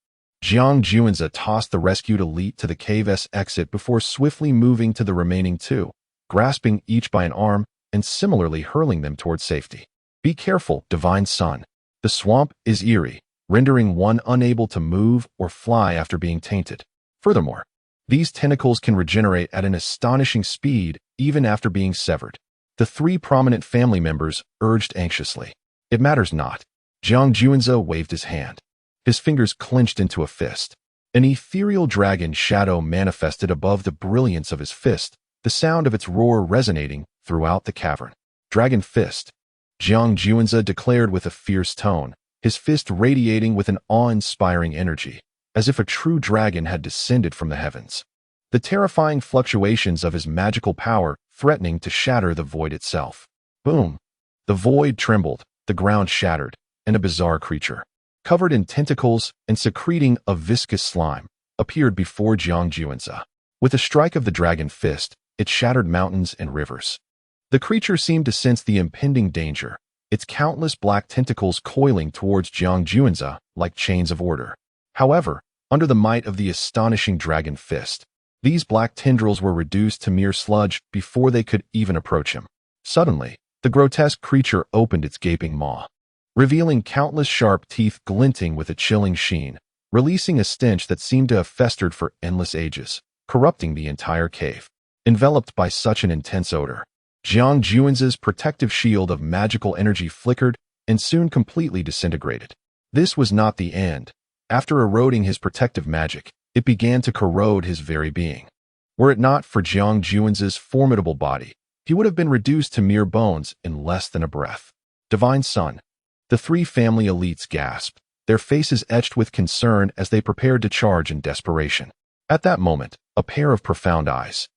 Zhang Juanze tossed the rescued elite to the cave's exit before swiftly moving to the remaining 2, grasping each by an arm and similarly hurling them toward safety. "Be careful, Divine Son. The swamp is eerie, rendering one unable to move or fly after being tainted. Furthermore, these tentacles can regenerate at an astonishing speed even after being severed." The 3 prominent family members urged anxiously. "It matters not." Zhang Juanze waved his hand. His fingers clenched into a fist. An ethereal dragon shadow manifested above the brilliance of his fist, the sound of its roar resonating throughout the cavern. "Dragon Fist," Zhang Juanze declared with a fierce tone, his fist radiating with an awe-inspiring energy, as if a true dragon had descended from the heavens. The terrifying fluctuations of his magical power threatening to shatter the void itself. Boom! The void trembled, the ground shattered, and a bizarre creature, covered in tentacles and secreting a viscous slime, appeared before Zhang Juanze. With a strike of the dragon fist, it shattered mountains and rivers. The creature seemed to sense the impending danger, its countless black tentacles coiling towards Zhang Juanze like chains of order. However, under the might of the astonishing dragon fist, these black tendrils were reduced to mere sludge before they could even approach him. Suddenly, the grotesque creature opened its gaping maw, revealing countless sharp teeth glinting with a chilling sheen, releasing a stench that seemed to have festered for endless ages, corrupting the entire cave. Enveloped by such an intense odor, Zhang Juanze's protective shield of magical energy flickered and soon completely disintegrated. This was not the end. After eroding his protective magic, it began to corrode his very being. Were it not for Zhang Juanze's formidable body, he would have been reduced to mere bones in less than a breath. Divine Son. The 3 family elites gasped, their faces etched with concern as they prepared to charge in desperation. At that moment, a pair of profound eyes,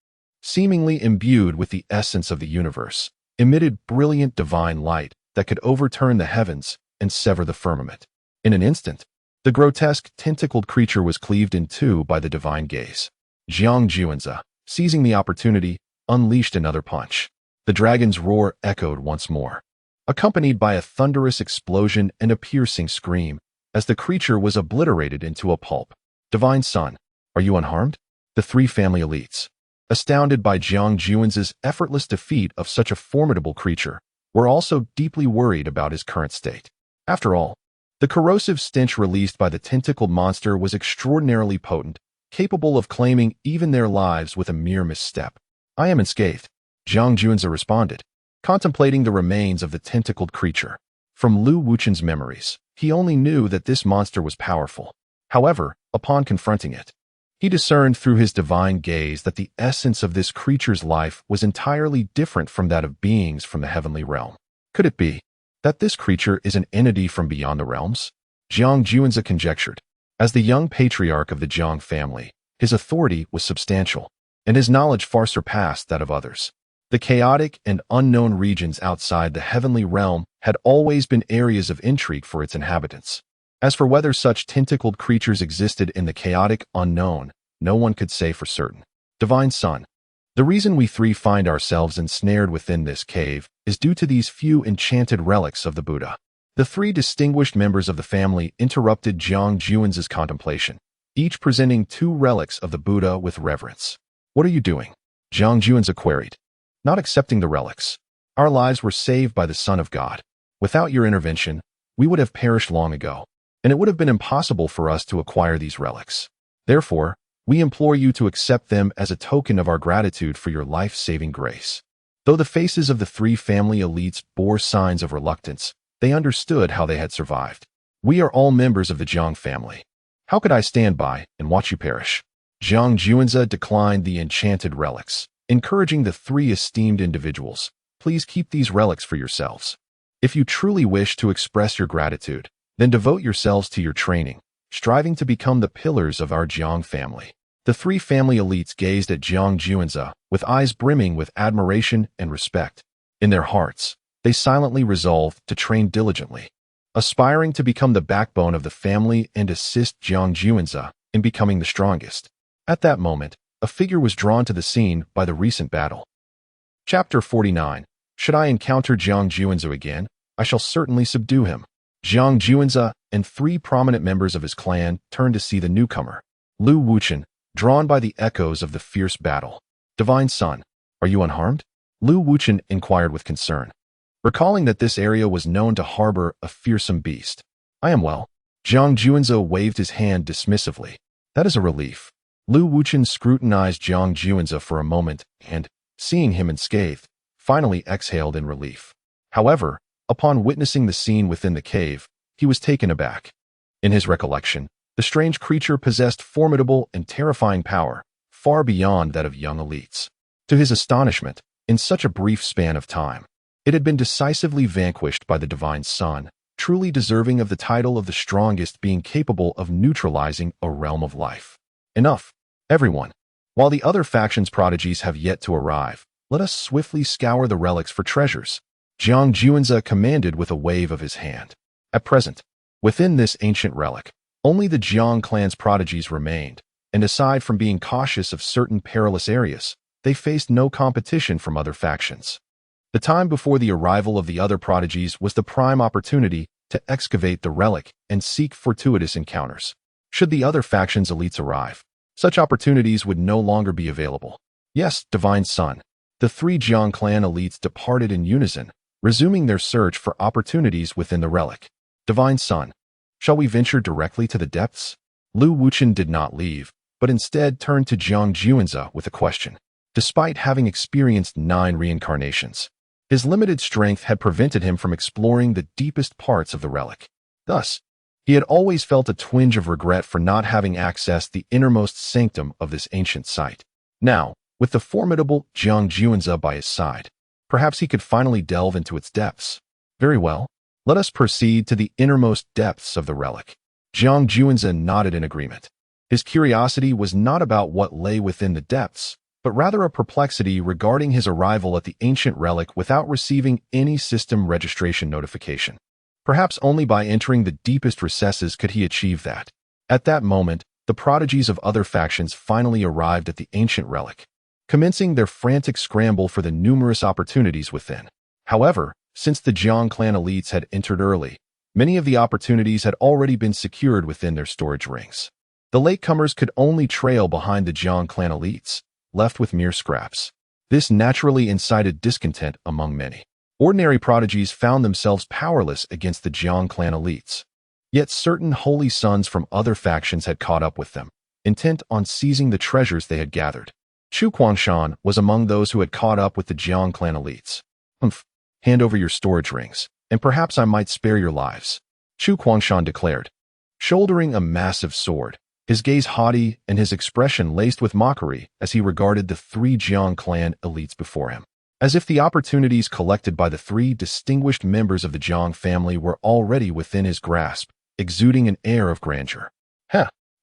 seemingly imbued with the essence of the universe, emitted brilliant divine light that could overturn the heavens and sever the firmament. In an instant, The grotesque, tentacled creature was cleaved in two by the divine gaze. Jiang Juanzi, seizing the opportunity, unleashed another punch. The dragon's roar echoed once more, accompanied by a thunderous explosion and a piercing scream, as the creature was obliterated into a pulp. Divine Son, are you unharmed? The three family elites, astounded by Jiang Juanzi's effortless defeat of such a formidable creature, were also deeply worried about his current state. After all, the corrosive stench released by the tentacled monster was extraordinarily potent, capable of claiming even their lives with a mere misstep. I am unscathed, Jiang Juanzi responded, contemplating the remains of the tentacled creature. From Lu Wuchen's memories, he only knew that this monster was powerful. However, upon confronting it, he discerned through his divine gaze that the essence of this creature's life was entirely different from that of beings from the heavenly realm. Could it be that this creature is an entity from beyond the realms? Jiang Juanzi conjectured. As the young patriarch of the Jiang family, his authority was substantial, and his knowledge far surpassed that of others. The chaotic and unknown regions outside the heavenly realm had always been areas of intrigue for its inhabitants. As for whether such tentacled creatures existed in the chaotic unknown, no one could say for certain. Divine Son, the reason we three find ourselves ensnared within this cave is due to these few enchanted relics of the Buddha. The three distinguished members of the family interrupted Jiang Juanzi's contemplation, each presenting two relics of the Buddha with reverence. What are you doing? Jiang Juanzi queried. Not accepting the relics. Our lives were saved by the Son of God. Without your intervention, we would have perished long ago, and it would have been impossible for us to acquire these relics. Therefore, we implore you to accept them as a token of our gratitude for your life-saving grace. Though the faces of the three family elites bore signs of reluctance, they understood how they had survived. We are all members of the Jiang family. How could I stand by and watch you perish? Jiang Juanzi declined the enchanted relics, encouraging the three esteemed individuals, please keep these relics for yourselves. If you truly wish to express your gratitude, then devote yourselves to your training, striving to become the pillars of our Jiang family. The three family elites gazed at Jiang Juanzi with eyes brimming with admiration and respect. In their hearts, they silently resolved to train diligently, aspiring to become the backbone of the family and assist Jiang Juanzi in becoming the strongest. At that moment, a figure was drawn to the scene by the recent battle. Chapter 49. Should I encounter Jiang Juanzi again, I shall certainly subdue him. Jiang Juanzi and three prominent members of his clan turned to see the newcomer. Lu Wuchen, drawn by the echoes of the fierce battle. Divine Son, are you unharmed? Lu Wuchen inquired with concern, recalling that this area was known to harbor a fearsome beast. I am well. Jiang Juanzi waved his hand dismissively. That is a relief. Lu Wuchen scrutinized Jiang Juanzi for a moment and, seeing him unscathed, finally exhaled in relief. However, upon witnessing the scene within the cave, he was taken aback. In his recollection, the strange creature possessed formidable and terrifying power, far beyond that of young elites. To his astonishment, in such a brief span of time, it had been decisively vanquished by the Divine Son, truly deserving of the title of the strongest being capable of neutralizing a realm of life. Enough, everyone. While the other faction's prodigies have yet to arrive, let us swiftly scour the relics for treasures. Jiang Juanzi commanded with a wave of his hand. At present, within this ancient relic, only the Jiang clan's prodigies remained, and aside from being cautious of certain perilous areas, they faced no competition from other factions. The time before the arrival of the other prodigies was the prime opportunity to excavate the relic and seek fortuitous encounters. Should the other faction's elites arrive, such opportunities would no longer be available. Yes, Divine Son. The three Jiang clan elites departed in unison, resuming their search for opportunities within the relic. Divine Son, shall we venture directly to the depths? Lu Wuchen did not leave, but instead turned to Jiang Juanzi with a question. Despite having experienced 9 reincarnations, his limited strength had prevented him from exploring the deepest parts of the relic. Thus, he had always felt a twinge of regret for not having accessed the innermost sanctum of this ancient site. Now, with the formidable Jiang Juanzi by his side, perhaps he could finally delve into its depths. Very well, let us proceed to the innermost depths of the relic. Jiang Juanzi nodded in agreement. His curiosity was not about what lay within the depths, but rather a perplexity regarding his arrival at the ancient relic without receiving any system registration notification. Perhaps only by entering the deepest recesses could he achieve that. At that moment, the prodigies of other factions finally arrived at the ancient relic, commencing their frantic scramble for the numerous opportunities within. However, since the Jiang clan elites had entered early, many of the opportunities had already been secured within their storage rings. The latecomers could only trail behind the Jiang clan elites, left with mere scraps. This naturally incited discontent among many. Ordinary prodigies found themselves powerless against the Jiang clan elites. Yet certain holy sons from other factions had caught up with them, intent on seizing the treasures they had gathered. Chu Guangshan was among those who had caught up with the Jiang clan elites. Hand over your storage rings, and perhaps I might spare your lives, Chu Guangshan declared. Shouldering a massive sword, his gaze haughty and his expression laced with mockery as he regarded the 3 Jiang clan elites before him. As if the opportunities collected by the 3 distinguished members of the Jiang family were already within his grasp, exuding an air of grandeur.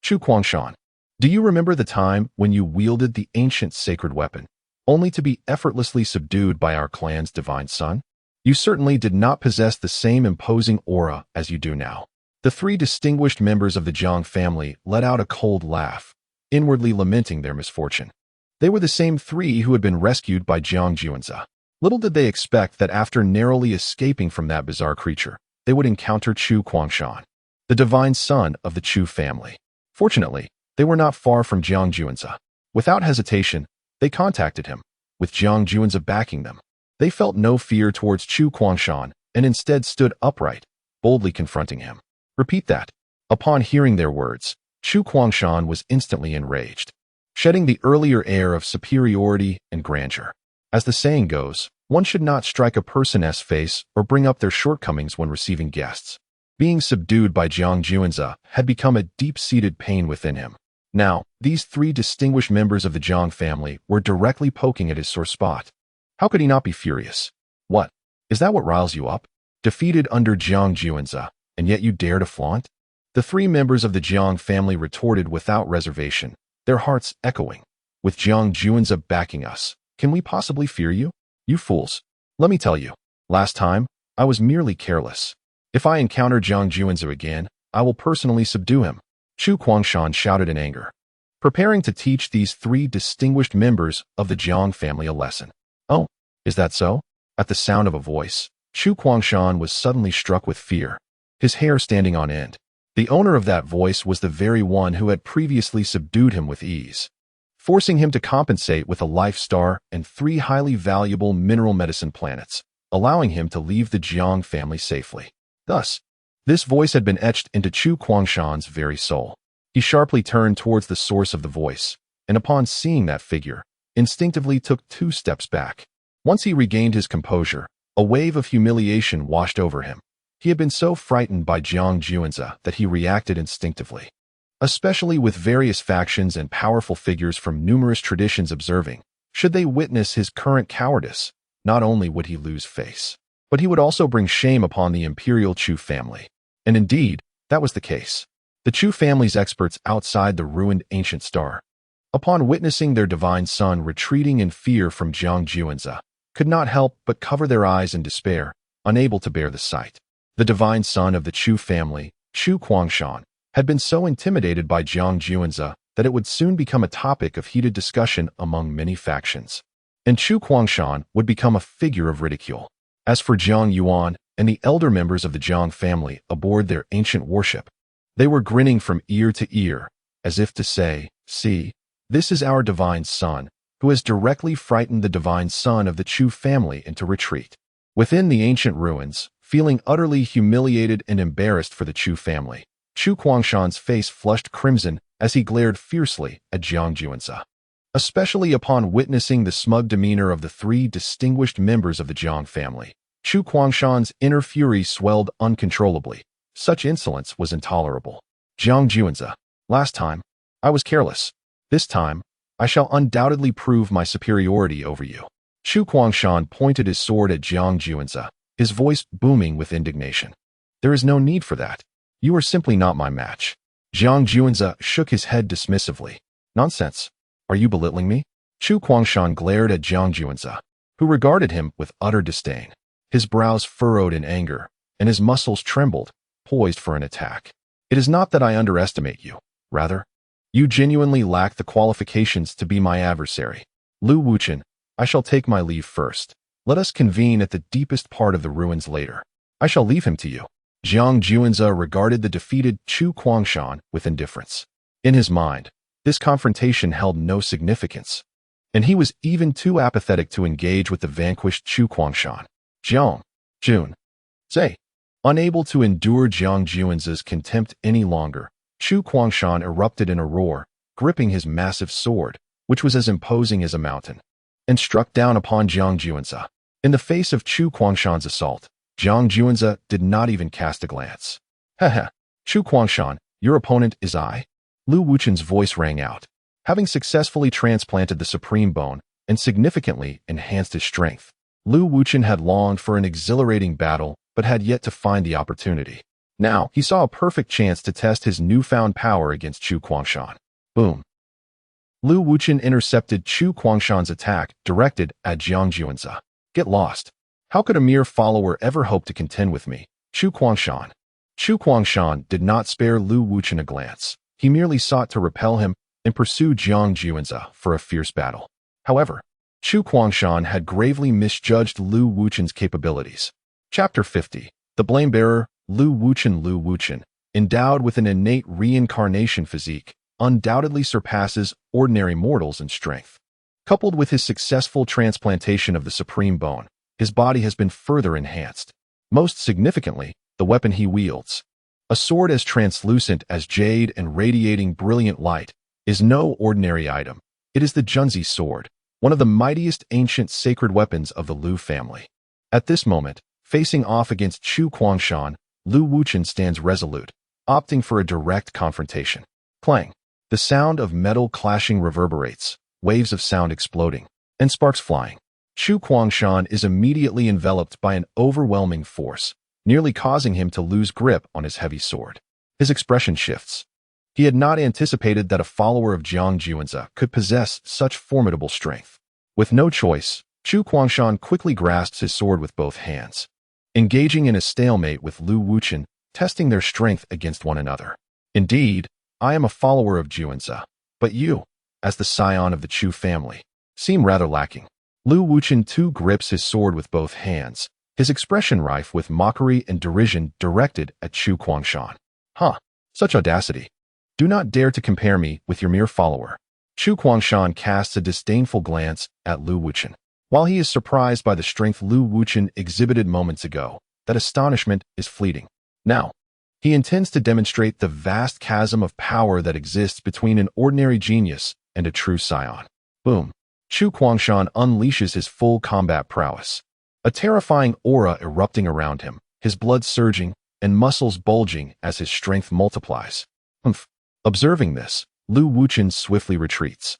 Chu Guangshan, do you remember the time when you wielded the ancient sacred weapon, only to be effortlessly subdued by our clan's divine son? You certainly did not possess the same imposing aura as you do now. The 3 distinguished members of the Jiang family let out a cold laugh, inwardly lamenting their misfortune. They were the same 3 who had been rescued by Jiang Juanzi. Little did they expect that after narrowly escaping from that bizarre creature, they would encounter Chu Guangshan, the divine son of the Chu family. Fortunately, they were not far from Jiang Juanzi. Without hesitation, they contacted him, with Jiang Juanzi backing them. They felt no fear towards Chu Guangshan and instead stood upright, boldly confronting him. Repeat that. Upon hearing their words, Chu Guangshan was instantly enraged, shedding the earlier air of superiority and grandeur. As the saying goes, one should not strike a person's face or bring up their shortcomings when receiving guests. Being subdued by Jiang Juanzi had become a deep-seated pain within him. Now, these 3 distinguished members of the Jiang family were directly poking at his sore spot. How could he not be furious? What? Is that what riles you up? Defeated under Jiang Juanzi, and yet you dare to flaunt? The 3 members of the Jiang family retorted without reservation, their hearts echoing. With Jiang Juanzi backing us, can we possibly fear you? You fools. Let me tell you, last time, I was merely careless. If I encounter Jiang Juanzi again, I will personally subdue him, Chu Guangshan shouted in anger, preparing to teach these 3 distinguished members of the Jiang family a lesson. Oh, is that so? At the sound of a voice, Chu Guangshan was suddenly struck with fear, his hair standing on end. The owner of that voice was the very one who had previously subdued him with ease, forcing him to compensate with a life star and 3 highly valuable mineral medicine planets, allowing him to leave the Jiang family safely. Thus, this voice had been etched into Chu Guangshan's very soul. He sharply turned towards the source of the voice, and upon seeing that figure, instinctively took 2 steps back. Once he regained his composure, a wave of humiliation washed over him. He had been so frightened by Jiang Juanzi that he reacted instinctively. Especially with various factions and powerful figures from numerous traditions observing, should they witness his current cowardice, not only would he lose face, but he would also bring shame upon the Imperial Chu family. And indeed, that was the case. The Chu family's experts outside the ruined ancient star, upon witnessing their divine son retreating in fear from Jiang Juanzi, could not help but cover their eyes in despair, unable to bear the sight. The divine son of the Chu family, Chu Guangshan, had been so intimidated by Jiang Juanzi that it would soon become a topic of heated discussion among many factions, and Chu Guangshan would become a figure of ridicule. As for Jiang Yuan and the elder members of the Jiang family aboard their ancient warship, they were grinning from ear to ear, as if to say, "See, this is our divine son, who has directly frightened the divine son of the Chu family into retreat." Within the ancient ruins, feeling utterly humiliated and embarrassed for the Chu family, Chu Guangshan's face flushed crimson as he glared fiercely at Jiang Juanzi. Especially upon witnessing the smug demeanor of the 3 distinguished members of the Jiang family, Chu Guangshan's inner fury swelled uncontrollably. Such insolence was intolerable. Jiang Juanzi, last time, I was careless. This time, I shall undoubtedly prove my superiority over you. Chu Guangshan pointed his sword at Jiang Juanzi, his voice booming with indignation. There is no need for that. You are simply not my match. Jiang Juanzi shook his head dismissively. Nonsense. Are you belittling me? Chu Guangshan glared at Jiang Juanzi, who regarded him with utter disdain. His brows furrowed in anger, and his muscles trembled, poised for an attack. It is not that I underestimate you. Rather, you genuinely lack the qualifications to be my adversary. Lu Wuchen, I shall take my leave first. Let us convene at the deepest part of the ruins later. I shall leave him to you. Jiang Juanzi regarded the defeated Chu Kuangshan with indifference. In his mind, this confrontation held no significance, and he was even too apathetic to engage with the vanquished Chu Kuangshan. Jiang Juanzi, unable to endure Jiang Juanzi's contempt any longer, Chu Kuangshan erupted in a roar, gripping his massive sword, which was as imposing as a mountain, and struck down upon Jiang Juanzi. In the face of Chu Kuangshan's assault, Jiang Juanzi did not even cast a glance. Haha, Chu Kuangshan, your opponent is I. Lu Wuchen's voice rang out. Having successfully transplanted the supreme bone and significantly enhanced his strength, Lu Wuchen had longed for an exhilarating battle but had yet to find the opportunity. Now, he saw a perfect chance to test his newfound power against Chu Kuangshan. Boom. Lu Wuchen intercepted Chu Kuangshan's attack directed at Jiang Juanzi. Get lost. How could a mere follower ever hope to contend with me? Chu Kuangshan. Chu Kuangshan did not spare Lu Wuchen a glance. He merely sought to repel him and pursue Jiang Juanzi for a fierce battle. However, Chu Kuangshan had gravely misjudged Lu Wuchen's capabilities. Chapter 50. The Blame-Bearer, Lu Wuchen, endowed with an innate reincarnation physique, undoubtedly surpasses ordinary mortals in strength. Coupled with his successful transplantation of the supreme bone, his body has been further enhanced. Most significantly, the weapon he wields, a sword as translucent as jade and radiating brilliant light, is no ordinary item. It is the Junzi sword, one of the mightiest ancient sacred weapons of the Lu family. At this moment, facing off against Chu Kuangshan, Lu Wuchen stands resolute, opting for a direct confrontation. Clang. The sound of metal clashing reverberates, waves of sound exploding, and sparks flying. Chu Kuangshan is immediately enveloped by an overwhelming force, nearly causing him to lose grip on his heavy sword. His expression shifts. He had not anticipated that a follower of Jiang Juanzi could possess such formidable strength. With no choice, Chu Kuangshan quickly grasps his sword with both hands, engaging in a stalemate with Lu Wuchen, testing their strength against one another. Indeed, I am a follower of Juanzi, but you, as the scion of the Chu family, seem rather lacking. Lu Wuchen too grips his sword with both hands, his expression rife with mockery and derision directed at Chu Kuangshan. Huh, such audacity. Do not dare to compare me with your mere follower. Chu Kuangshan casts a disdainful glance at Lu Wuchen. While he is surprised by the strength Lu Wuchen exhibited moments ago, that astonishment is fleeting. Now, he intends to demonstrate the vast chasm of power that exists between an ordinary genius and a true scion. Boom. Chu Kuangshan unleashes his full combat prowess, a terrifying aura erupting around him, his blood surging and muscles bulging as his strength multiplies. Observing this, Lu Wuchen swiftly retreats.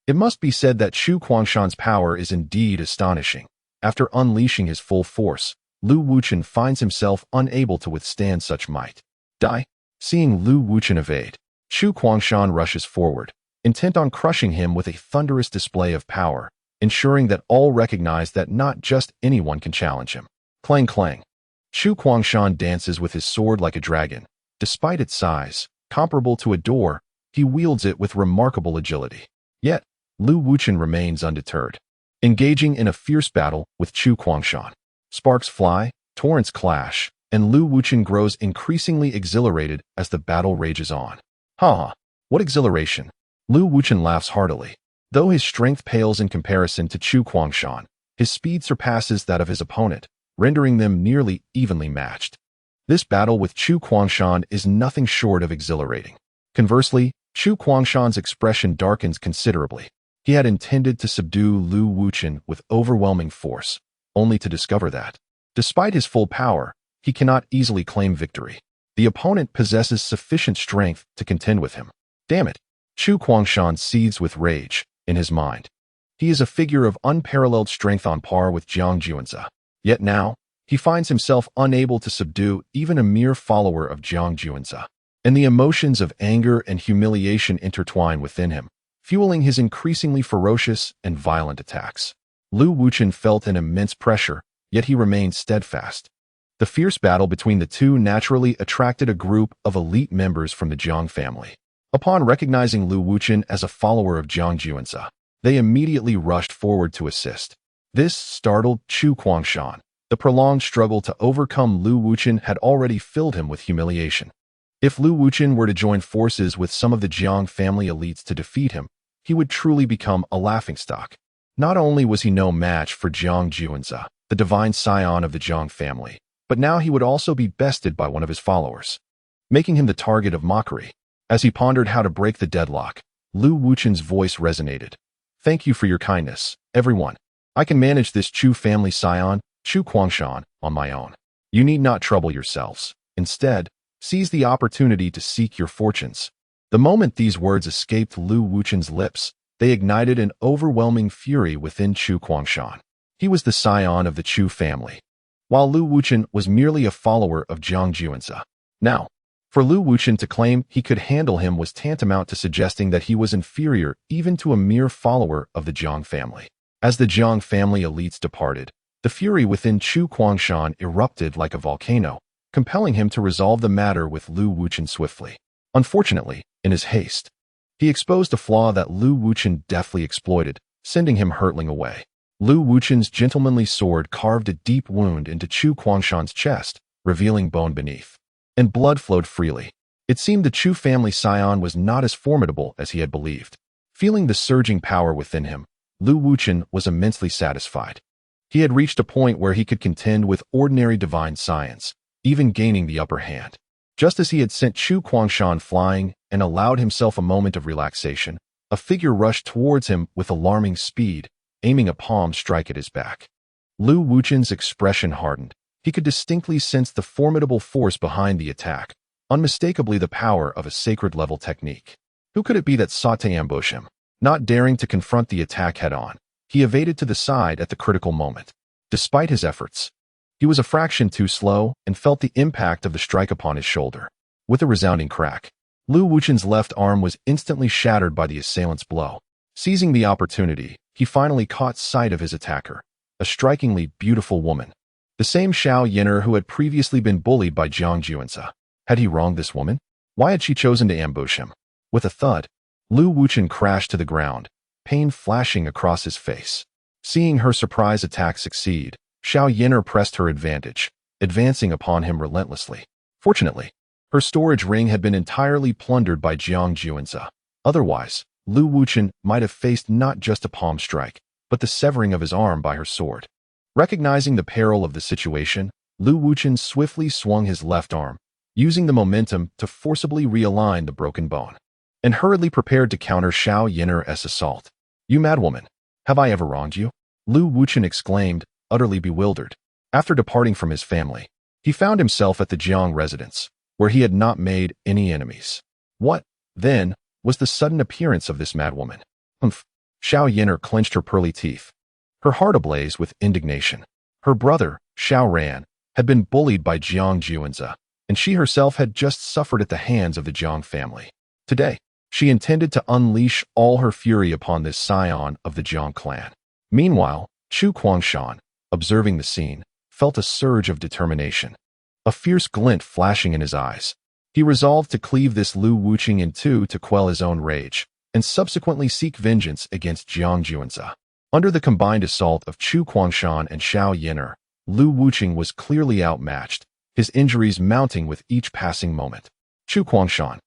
It must be said that Chu Kuangshan's power is indeed astonishing. After unleashing his full force, Lu Wuchen finds himself unable to withstand such might. Die. Seeing Lu Wuchen evade, Chu Kuangshan rushes forward, intent on crushing him with a thunderous display of power, ensuring that all recognize that not just anyone can challenge him. Clang clang. Chu Kuangshan dances with his sword like a dragon. Despite its size, comparable to a door, he wields it with remarkable agility. Yet, Lu Wuchen remains undeterred, engaging in a fierce battle with Chu Kuangshan. Sparks fly, torrents clash, and Lu Wuchen grows increasingly exhilarated as the battle rages on. Ha! What exhilaration! Lu Wuchen laughs heartily. Though his strength pales in comparison to Chu Kuangshan, his speed surpasses that of his opponent, rendering them nearly evenly matched. This battle with Chu Kuangshan is nothing short of exhilarating. Conversely, Chu Kuangshan's expression darkens considerably. He had intended to subdue Lu Wuchen with overwhelming force, only to discover that, despite his full power, he cannot easily claim victory. The opponent possesses sufficient strength to contend with him. Damn it! Chu Kuangshan seethes with rage in his mind. He is a figure of unparalleled strength on par with Jiang Juanzi. Yet now, he finds himself unable to subdue even a mere follower of Jiang Juanzi. And the emotions of anger and humiliation intertwine within him, fueling his increasingly ferocious and violent attacks. Lu Wuchen felt an immense pressure, yet he remained steadfast. The fierce battle between the two naturally attracted a group of elite members from the Jiang family. Upon recognizing Lu Wuchen as a follower of Jiang Juanzi, they immediately rushed forward to assist. This startled Chu Guangshan. The prolonged struggle to overcome Lu Wuchen had already filled him with humiliation. If Lu Wuchen were to join forces with some of the Jiang family elites to defeat him, he would truly become a laughingstock. Not only was he no match for Jiang Juanzi, the divine scion of the Jiang family, but now he would also be bested by one of his followers, making him the target of mockery. As he pondered how to break the deadlock, Lu Wuchen's voice resonated. "Thank you for your kindness, everyone. I can manage this Chu family scion, Chu Guangshan, on my own. You need not trouble yourselves. Instead, seize the opportunity to seek your fortunes." The moment these words escaped Lu Wuchen's lips, they ignited an overwhelming fury within Chu Guangshan. He was the scion of the Chu family, while Lu Wuchen was merely a follower of Jiang Juanzi. Now, for Lu Wuchen to claim he could handle him was tantamount to suggesting that he was inferior even to a mere follower of the Jiang family. As the Jiang family elites departed, the fury within Chu Guangshan erupted like a volcano, compelling him to resolve the matter with Lu Wuchen swiftly. Unfortunately, in his haste, he exposed a flaw that Lu Wuchen deftly exploited, sending him hurtling away. Lu Wuchen's gentlemanly sword carved a deep wound into Chu Guangshan's chest, revealing bone beneath, and blood flowed freely. It seemed the Chu family scion was not as formidable as he had believed. Feeling the surging power within him, Lu Wuchen was immensely satisfied. He had reached a point where he could contend with ordinary divine science, even gaining the upper hand. Just as he had sent Chu Guangshan flying and allowed himself a moment of relaxation, a figure rushed towards him with alarming speed, aiming a palm strike at his back. Lu Wuchen's expression hardened. He could distinctly sense the formidable force behind the attack, unmistakably the power of a sacred-level technique. Who could it be that sought to ambush him? Not daring to confront the attack head-on, he evaded to the side at the critical moment. Despite his efforts, he was a fraction too slow and felt the impact of the strike upon his shoulder. With a resounding crack, Lu Wuchen's left arm was instantly shattered by the assailant's blow. Seizing the opportunity, he finally caught sight of his attacker, a strikingly beautiful woman. The same Xiao Yin'er who had previously been bullied by Jiang Juanzi. Had he wronged this woman? Why had she chosen to ambush him? With a thud, Lu Wuchen crashed to the ground, pain flashing across his face. Seeing her surprise attack succeed, Xiao Yin'er pressed her advantage, advancing upon him relentlessly. Fortunately, her storage ring had been entirely plundered by Jiang Juanzi. Otherwise, Lu Wuchen might have faced not just a palm strike, but the severing of his arm by her sword. Recognizing the peril of the situation, Lu Wuchen swiftly swung his left arm, using the momentum to forcibly realign the broken bone, and hurriedly prepared to counter Xiao Yin'er's assault. "You madwoman, have I ever wronged you?" Lu Wuchen exclaimed, utterly bewildered. After departing from his family, he found himself at the Jiang residence, where he had not made any enemies. What, then, was the sudden appearance of this madwoman? Humph! Xiao Yin'er clenched her pearly teeth, her heart ablaze with indignation. Her brother, Xiao Ran, had been bullied by Jiang Juanzi, and she herself had just suffered at the hands of the Jiang family. Today, she intended to unleash all her fury upon this scion of the Jiang clan. Meanwhile, Chu Guangshan, observing the scene, felt a surge of determination, a fierce glint flashing in his eyes. He resolved to cleave this Lu Wuchen in two to quell his own rage, and subsequently seek vengeance against Jiang Juanzi. Under the combined assault of Chu Guangshan and Xiao Yin'er, Lu Wuchen was clearly outmatched, his injuries mounting with each passing moment. Chu Guangshan,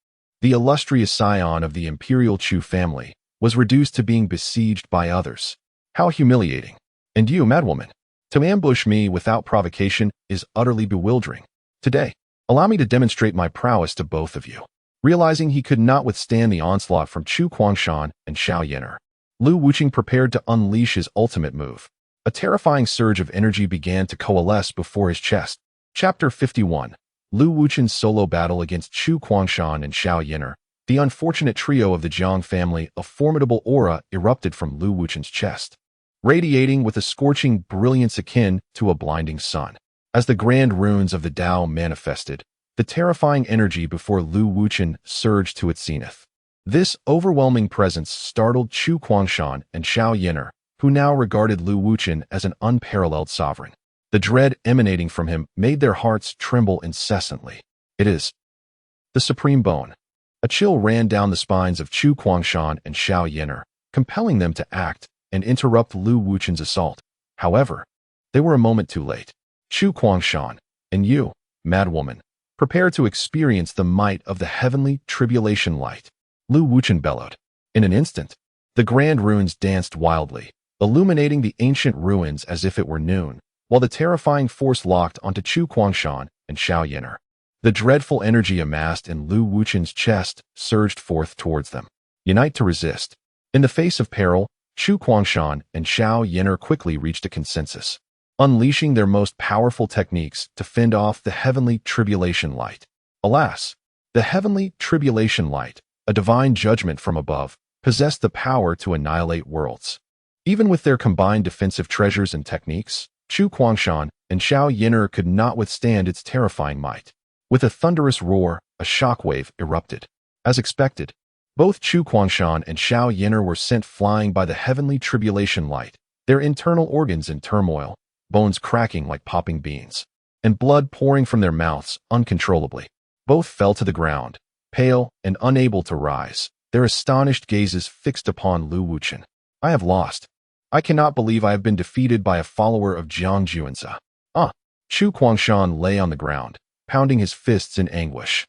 the illustrious scion of the Imperial Chu family, was reduced to being besieged by others. How humiliating! And you, madwoman, to ambush me without provocation is utterly bewildering. Today, allow me to demonstrate my prowess to both of you. Realizing he could not withstand the onslaught from Chu Guangshan and Xiao Yin'er, Lu Wuchen prepared to unleash his ultimate move. A terrifying surge of energy began to coalesce before his chest. Chapter 51. Lu Wuchen's solo battle against Chu Guangshan and Xiao Yin'er. The unfortunate trio of the Jiang family, a formidable aura erupted from Lu Wuchen's chest, radiating with a scorching brilliance akin to a blinding sun. As the grand runes of the Tao manifested, the terrifying energy before Lu Wuchen surged to its zenith. This overwhelming presence startled Chu Guangshan and Xiao Yin'er, who now regarded Lu Wuchen as an unparalleled sovereign. The dread emanating from him made their hearts tremble incessantly. It is the supreme bone. A chill ran down the spines of Chu Guangshan and Xiao Yin'er, compelling them to act and interrupt Lu Wuchen's assault. However, they were a moment too late. Chu Guangshan, and you, madwoman, prepare to experience the might of the heavenly tribulation light. Lu Wuchen bellowed. In an instant, the grand runes danced wildly, illuminating the ancient ruins as if it were noon, while the terrifying force locked onto Chu Guangshan and Xiao Yin'er. The dreadful energy amassed in Lu Wuchen's chest surged forth towards them. Unite to resist. In the face of peril, Chu Guangshan and Xiao Yin'er quickly reached a consensus, unleashing their most powerful techniques to fend off the heavenly tribulation light. Alas, the heavenly tribulation light, a divine judgment from above, possessed the power to annihilate worlds. Even with their combined defensive treasures and techniques, Chu Guangshan and Xiao Yin'er could not withstand its terrifying might. With a thunderous roar, a shockwave erupted. As expected, both Chu Guangshan and Xiao Yin'er were sent flying by the heavenly tribulation light, their internal organs in turmoil, bones cracking like popping beans, and blood pouring from their mouths uncontrollably. Both fell to the ground, pale and unable to rise, their astonished gazes fixed upon Lu Wuchen. I have lost. I cannot believe I have been defeated by a follower of Jiang Juanzi. Chu Guangshan lay on the ground, pounding his fists in anguish.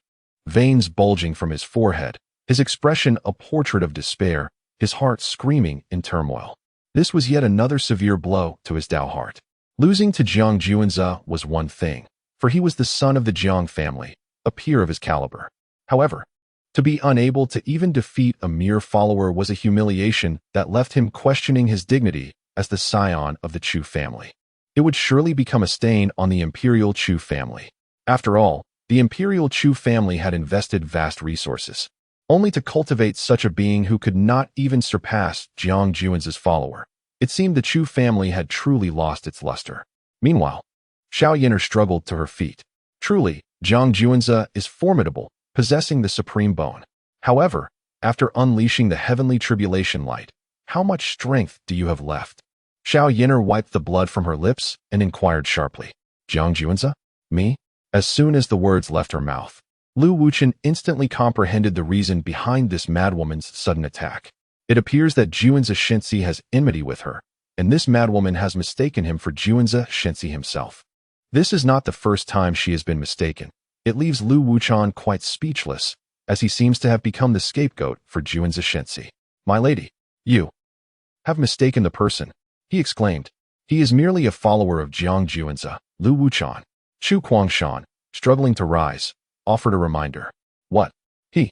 Veins bulging from his forehead, his expression a portrait of despair, his heart screaming in turmoil. This was yet another severe blow to his Dao heart. Losing to Jiang Juanzi was one thing, for he was the son of the Jiang family, a peer of his caliber. However, to be unable to even defeat a mere follower was a humiliation that left him questioning his dignity as the scion of the Chu family. It would surely become a stain on the Imperial Chu family. After all, the Imperial Chu family had invested vast resources, only to cultivate such a being who could not even surpass Jiang Juanzi's follower. It seemed the Chu family had truly lost its luster. Meanwhile, Xiao Yin'er struggled to her feet. Truly, Jiang Juanzi is formidable, possessing the supreme bone. However, after unleashing the heavenly tribulation light, how much strength do you have left? Xiao Yin'er wiped the blood from her lips and inquired sharply. Jiang Juanzi? Me? As soon as the words left her mouth, Lu Wuchen instantly comprehended the reason behind this madwoman's sudden attack. It appears that Juanzi Shensi has enmity with her, and this madwoman has mistaken him for Juanzi Shensi himself. This is not the first time she has been mistaken. It leaves Lu Wuchen quite speechless, as he seems to have become the scapegoat for Juanzi Shensi. My lady, you have mistaken the person, he exclaimed. He is merely a follower of Jiang Juanzi. Lu Wuchen. Chu Guangshan, struggling to rise, offered a reminder. What? He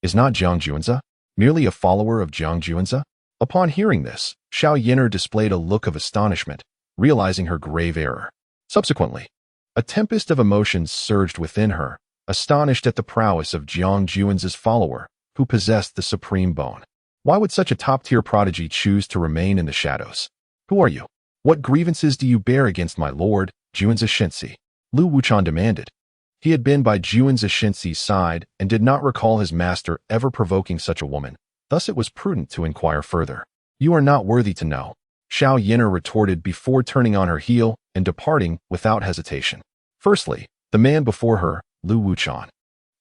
is not Jiang Juanzi? Merely a follower of Jiang Juanzi? Upon hearing this, Xiao Yin'er displayed a look of astonishment, realizing her grave error. Subsequently, a tempest of emotions surged within her, astonished at the prowess of Jiang Juanzi's follower, who possessed the supreme bone. Why would such a top-tier prodigy choose to remain in the shadows? Who are you? What grievances do you bear against my lord, Juanzi Shensi? Lu Wuchen demanded. He had been by Juanzi Shensi's side and did not recall his master ever provoking such a woman, thus it was prudent to inquire further. You are not worthy to know, Xiao Yin'er retorted before turning on her heel and departing without hesitation. Firstly, the man before her, Lu Wuchen,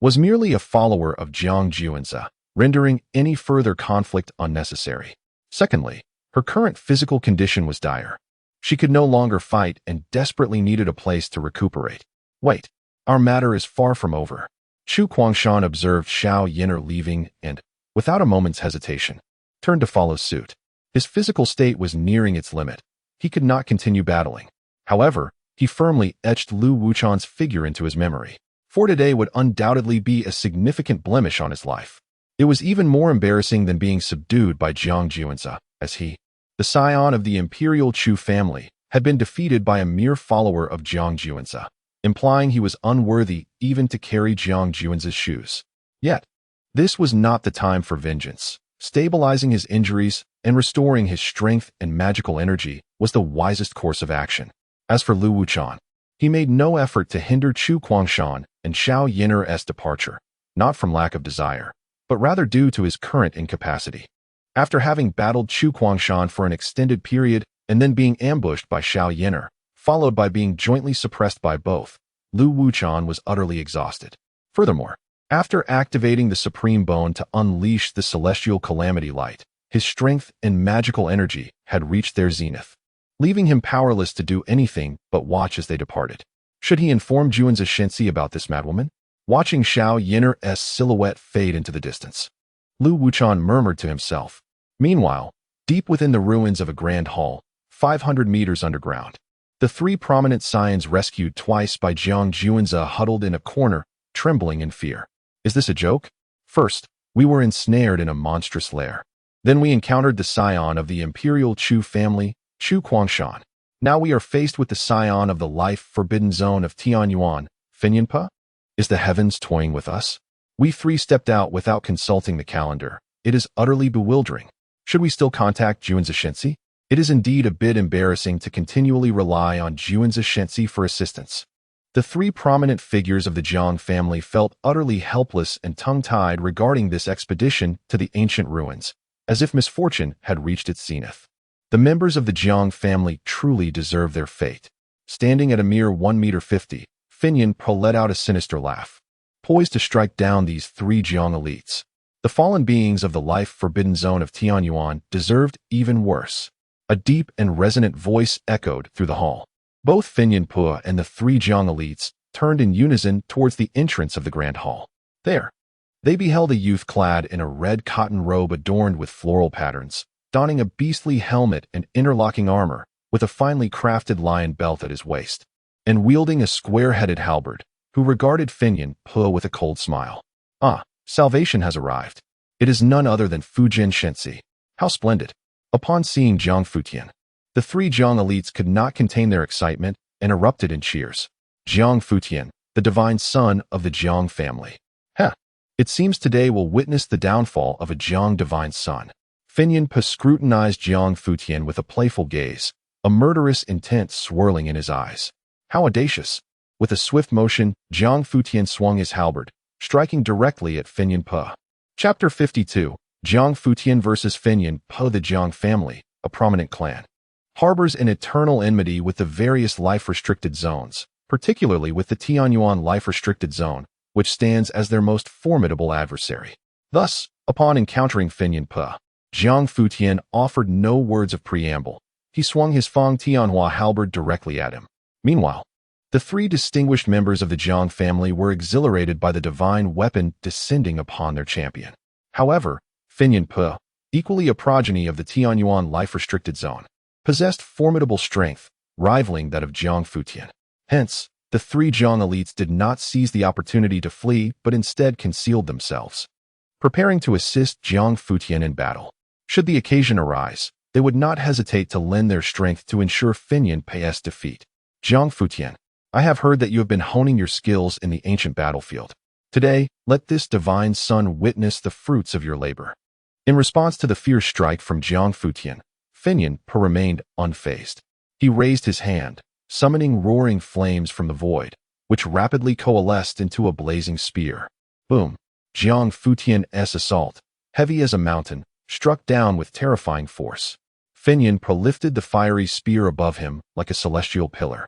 was merely a follower of Jiang Juanzi, rendering any further conflict unnecessary. Secondly, her current physical condition was dire. She could no longer fight and desperately needed a place to recuperate. Wait, our matter is far from over. Chu Guangshan observed Xiao Yin'er leaving and, without a moment's hesitation, turned to follow suit. His physical state was nearing its limit. He could not continue battling. However, he firmly etched Lu Wuchen's figure into his memory, for today would undoubtedly be a significant blemish on his life. It was even more embarrassing than being subdued by Jiang Juanzi, as he, the scion of the Imperial Chu family, had been defeated by a mere follower of Jiang Juanzi, implying he was unworthy even to carry Jiang Juanzi's shoes. Yet, this was not the time for vengeance. Stabilizing his injuries and restoring his strength and magical energy was the wisest course of action. As for Lu Wuchen, he made no effort to hinder Chu Guangshan and Xiao Yin'er's departure, not from lack of desire, but rather due to his current incapacity. After having battled Chu Guangshan for an extended period and then being ambushed by Xiao Yin'er, followed by being jointly suppressed by both. Lu Wuchan was utterly exhausted. Furthermore, after activating the Supreme Bone to unleash the celestial calamity light, his strength and magical energy had reached their zenith, leaving him powerless to do anything but watch as they departed. Should he inform Juan Zhishensi about this madwoman? Watching Xiao Yinner's silhouette fade into the distance, Lu Wuchan murmured to himself. Meanwhile, deep within the ruins of a grand hall, 500 meters underground, the three prominent scions rescued twice by Jiang Juanzi huddled in a corner, trembling in fear. Is this a joke? First, we were ensnared in a monstrous lair. Then we encountered the scion of the Imperial Chu family, Chu Guangshan. Now we are faced with the scion of the life-forbidden zone of Tianyuan, Finyanpa? Is the heavens toying with us? We three stepped out without consulting the calendar. It is utterly bewildering. Should we still contact Juan Zhishensi? It is indeed a bit embarrassing to continually rely on Juan Zhishensi for assistance. The three prominent figures of the Jiang family felt utterly helpless and tongue-tied regarding this expedition to the ancient ruins, as if misfortune had reached its zenith. The members of the Jiang family truly deserve their fate. Standing at a mere 1.50 meters, Finyan let out a sinister laugh, poised to strike down these three Jiang elites. The fallen beings of the life-forbidden zone of Tianyuan deserved even worse. A deep and resonant voice echoed through the hall. Both Finyan Pua and the three Jiang elites turned in unison towards the entrance of the grand hall. There, they beheld a youth clad in a red cotton robe adorned with floral patterns, donning a beastly helmet and interlocking armor, with a finely crafted lion belt at his waist, and wielding a square-headed halberd, who regarded Finyan Pua with a cold smile. Ah, salvation has arrived. It is none other than Fujin Shensi. How splendid! Upon seeing Jiang Futian, the three Jiang elites could not contain their excitement and erupted in cheers. Jiang Futian, the divine son of the Jiang family. Heh! It seems today will witness the downfall of a Jiang divine son. Finyan Pua scrutinized Jiang Futian with a playful gaze, a murderous intent swirling in his eyes. How audacious! With a swift motion, Jiang Futian swung his halberd, striking directly at Finyan Pua. Chapter 52, Jiang Futian vs. Finyan Pua. The Jiang family, a prominent clan, harbors an eternal enmity with the various life-restricted zones, particularly with the Tianyuan life-restricted zone, which stands as their most formidable adversary. Thus, upon encountering Finyan Pua, Jiang Futian offered no words of preamble. He swung his Fang Tianhua halberd directly at him. Meanwhile, the three distinguished members of the Jiang family were exhilarated by the divine weapon descending upon their champion. However, Finyan Pua, equally a progeny of the Tianyuan life-restricted zone, possessed formidable strength, rivaling that of Jiang Futian. Hence, the three Jiang elites did not seize the opportunity to flee but instead concealed themselves, preparing to assist Jiang Futian in battle. Should the occasion arise, they would not hesitate to lend their strength to ensure Finyan Pua's defeat. Jiang Futian, I have heard that you have been honing your skills in the ancient battlefield. Today, let this divine son witness the fruits of your labor. In response to the fierce strike from Jiang Futian, Finyan Pua remained unfazed. He raised his hand, summoning roaring flames from the void, which rapidly coalesced into a blazing spear. Boom! Jiang Futian's assault, heavy as a mountain, struck down with terrifying force. Finyan Pua lifted the fiery spear above him like a celestial pillar,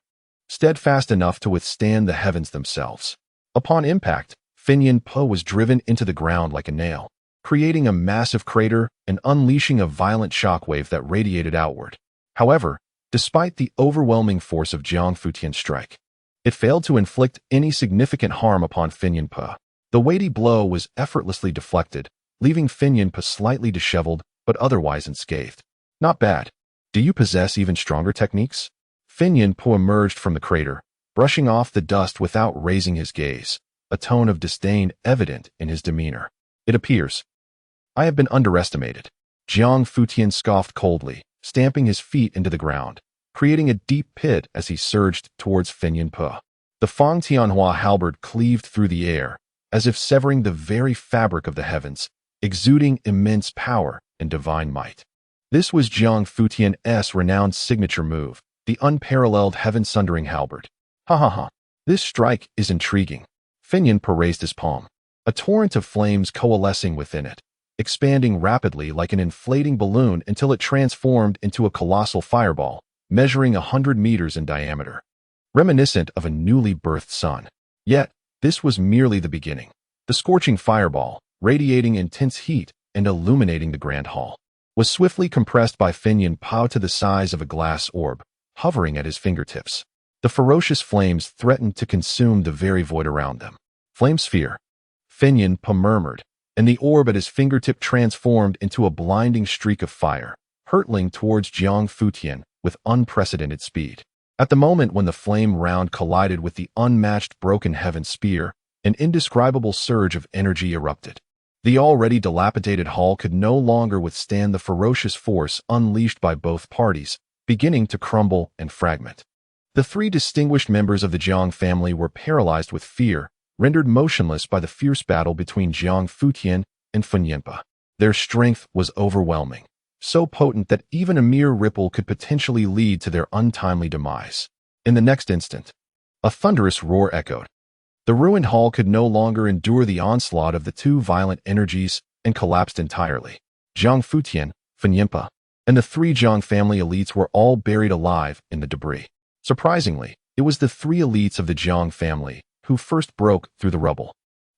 steadfast enough to withstand the heavens themselves. Upon impact, Finyan Pua was driven into the ground like a nail, creating a massive crater and unleashing a violent shockwave that radiated outward. However, despite the overwhelming force of Jiang Futian's strike, it failed to inflict any significant harm upon Finyan Pua. The weighty blow was effortlessly deflected, leaving Finyan Pua slightly disheveled but otherwise unscathed. Not bad. Do you possess even stronger techniques? Finyan Pua emerged from the crater, brushing off the dust without raising his gaze, a tone of disdain evident in his demeanor. It appears I have been underestimated. Jiang Futian scoffed coldly, stamping his feet into the ground, creating a deep pit as he surged towards Finyan Pua. The Fang Tianhua halberd cleaved through the air, as if severing the very fabric of the heavens, exuding immense power and divine might. This was Jiang Futian's renowned signature move, the unparalleled heaven-sundering halberd. Ha ha ha. This strike is intriguing. Finyan Pua raised his palm, a torrent of flames coalescing within it, expanding rapidly like an inflating balloon until it transformed into a colossal fireball, measuring 100 meters in diameter, reminiscent of a newly birthed sun. Yet, this was merely the beginning. The scorching fireball, radiating intense heat and illuminating the grand hall, was swiftly compressed by Finyan Po to the size of a glass orb, hovering at his fingertips. The ferocious flames threatened to consume the very void around them. Flame sphere, Finyan Po murmured, and the orb at his fingertip transformed into a blinding streak of fire, hurtling towards Jiang Futian with unprecedented speed. At the moment when the flame round collided with the unmatched Broken Heaven spear, an indescribable surge of energy erupted. The already dilapidated hall could no longer withstand the ferocious force unleashed by both parties, beginning to crumble and fragment. The three distinguished members of the Jiang family were paralyzed with fear, rendered motionless by the fierce battle between Jiang Futian and Finyan Po. Their strength was overwhelming, so potent that even a mere ripple could potentially lead to their untimely demise. In the next instant, a thunderous roar echoed. The ruined hall could no longer endure the onslaught of the two violent energies and collapsed entirely. Jiang Futian, Finyan Po, and the three Jiang family elites were all buried alive in the debris. Surprisingly, it was the three elites of the Jiang family who first broke through the rubble.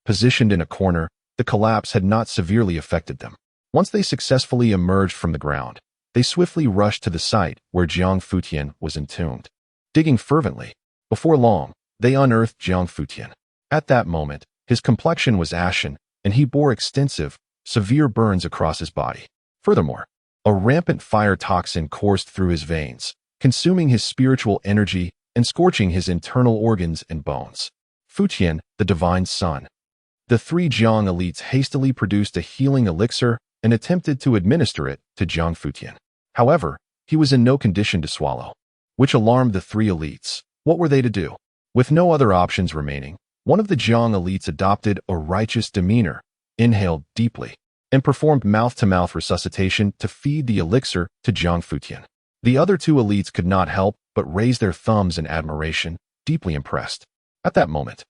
Positioned in a corner, the collapse had not severely affected them. Once they successfully emerged from the ground, they swiftly rushed to the site where Jiang Futian was entombed. Digging fervently, before long, they unearthed Jiang Futian. At that moment, his complexion was ashen, and he bore extensive, severe burns across his body. Furthermore, a rampant fire toxin coursed through his veins, consuming his spiritual energy and scorching his internal organs and bones. Futian, the divine son. The three Jiang elites hastily produced a healing elixir and attempted to administer it to Jiang Futian. However, he was in no condition to swallow, which alarmed the three elites. What were they to do? With no other options remaining, one of the Jiang elites adopted a righteous demeanor, inhaled deeply, and performed mouth-to-mouth resuscitation to feed the elixir to Jiang Futian. The other two elites could not help but raise their thumbs in admiration, deeply impressed. At that moment,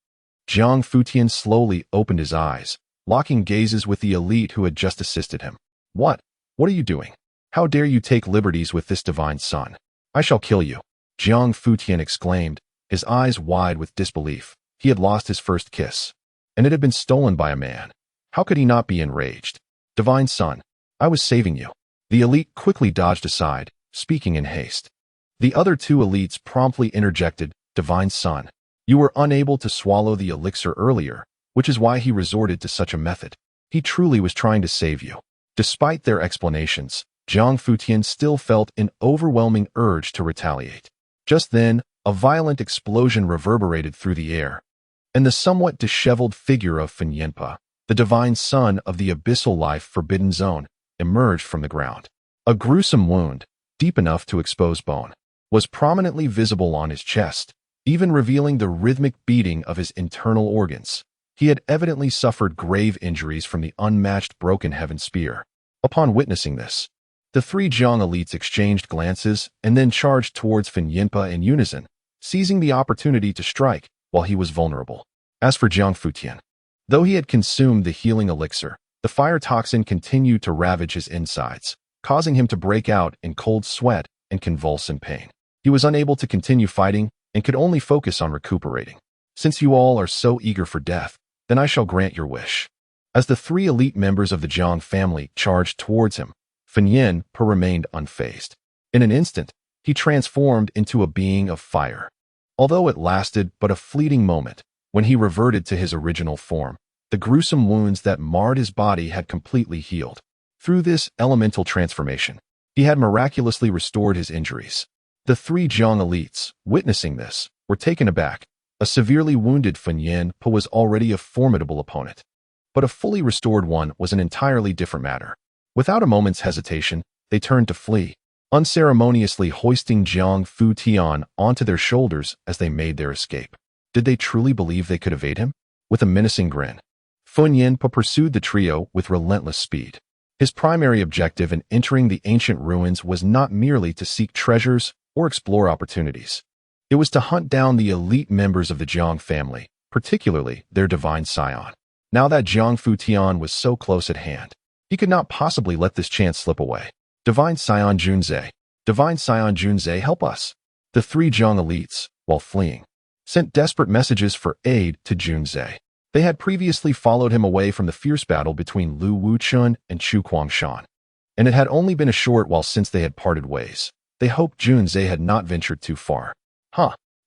Jiang Futian slowly opened his eyes, locking gazes with the elite who had just assisted him. What are you doing? How dare you take liberties with this divine son? I shall kill you, Jiang Futian exclaimed, his eyes wide with disbelief. He had lost his first kiss, and it had been stolen by a man. How could he not be enraged? Divine son, I was saving you. The elite quickly dodged aside, speaking in haste. The other two elites promptly interjected, Divine son, you were unable to swallow the elixir earlier, which is why he resorted to such a method. He truly was trying to save you. Despite their explanations, Jiang Futian still felt an overwhelming urge to retaliate. Just then, a violent explosion reverberated through the air, and the somewhat disheveled figure of Finyan Po, the divine son of the abyssal life forbidden zone, emerged from the ground. A gruesome wound, deep enough to expose bone, was prominently visible on his chest, even revealing the rhythmic beating of his internal organs. He had evidently suffered grave injuries from the unmatched Broken Heaven spear. Upon witnessing this, the three Jiang elites exchanged glances and then charged towards Finyan Po in unison, seizing the opportunity to strike while he was vulnerable. As for Jiang Futian, though he had consumed the healing elixir, the fire toxin continued to ravage his insides, causing him to break out in cold sweat and convulse in pain. He was unable to continue fighting and could only focus on recuperating. Since you all are so eager for death, then I shall grant your wish. As the three elite members of the Jiang family charged towards him, Finyan Po remained unfazed. In an instant, he transformed into a being of fire. Although it lasted but a fleeting moment, when he reverted to his original form, the gruesome wounds that marred his body had completely healed. Through this elemental transformation, he had miraculously restored his injuries. The three Jiang elites, witnessing this, were taken aback. A severely wounded Finyan Po was already a formidable opponent, but a fully restored one was an entirely different matter. Without a moment's hesitation, they turned to flee, unceremoniously hoisting Jiang Futian onto their shoulders as they made their escape. Did they truly believe they could evade him? With a menacing grin, Finyan Po pursued the trio with relentless speed. His primary objective in entering the ancient ruins was not merely to seek treasures or explore opportunities. It was to hunt down the elite members of the Jiang family, particularly their divine scion. Now that Jiang Futian was so close at hand, he could not possibly let this chance slip away. Divine Scion Junzai, Divine Scion Junzai, help us. The three Jiang elites, while fleeing, sent desperate messages for aid to Junzai. They had previously followed him away from the fierce battle between Lu Wuchun and Chu Guangshan, and it had only been a short while since they had parted ways. They hoped Junzai had not ventured too far.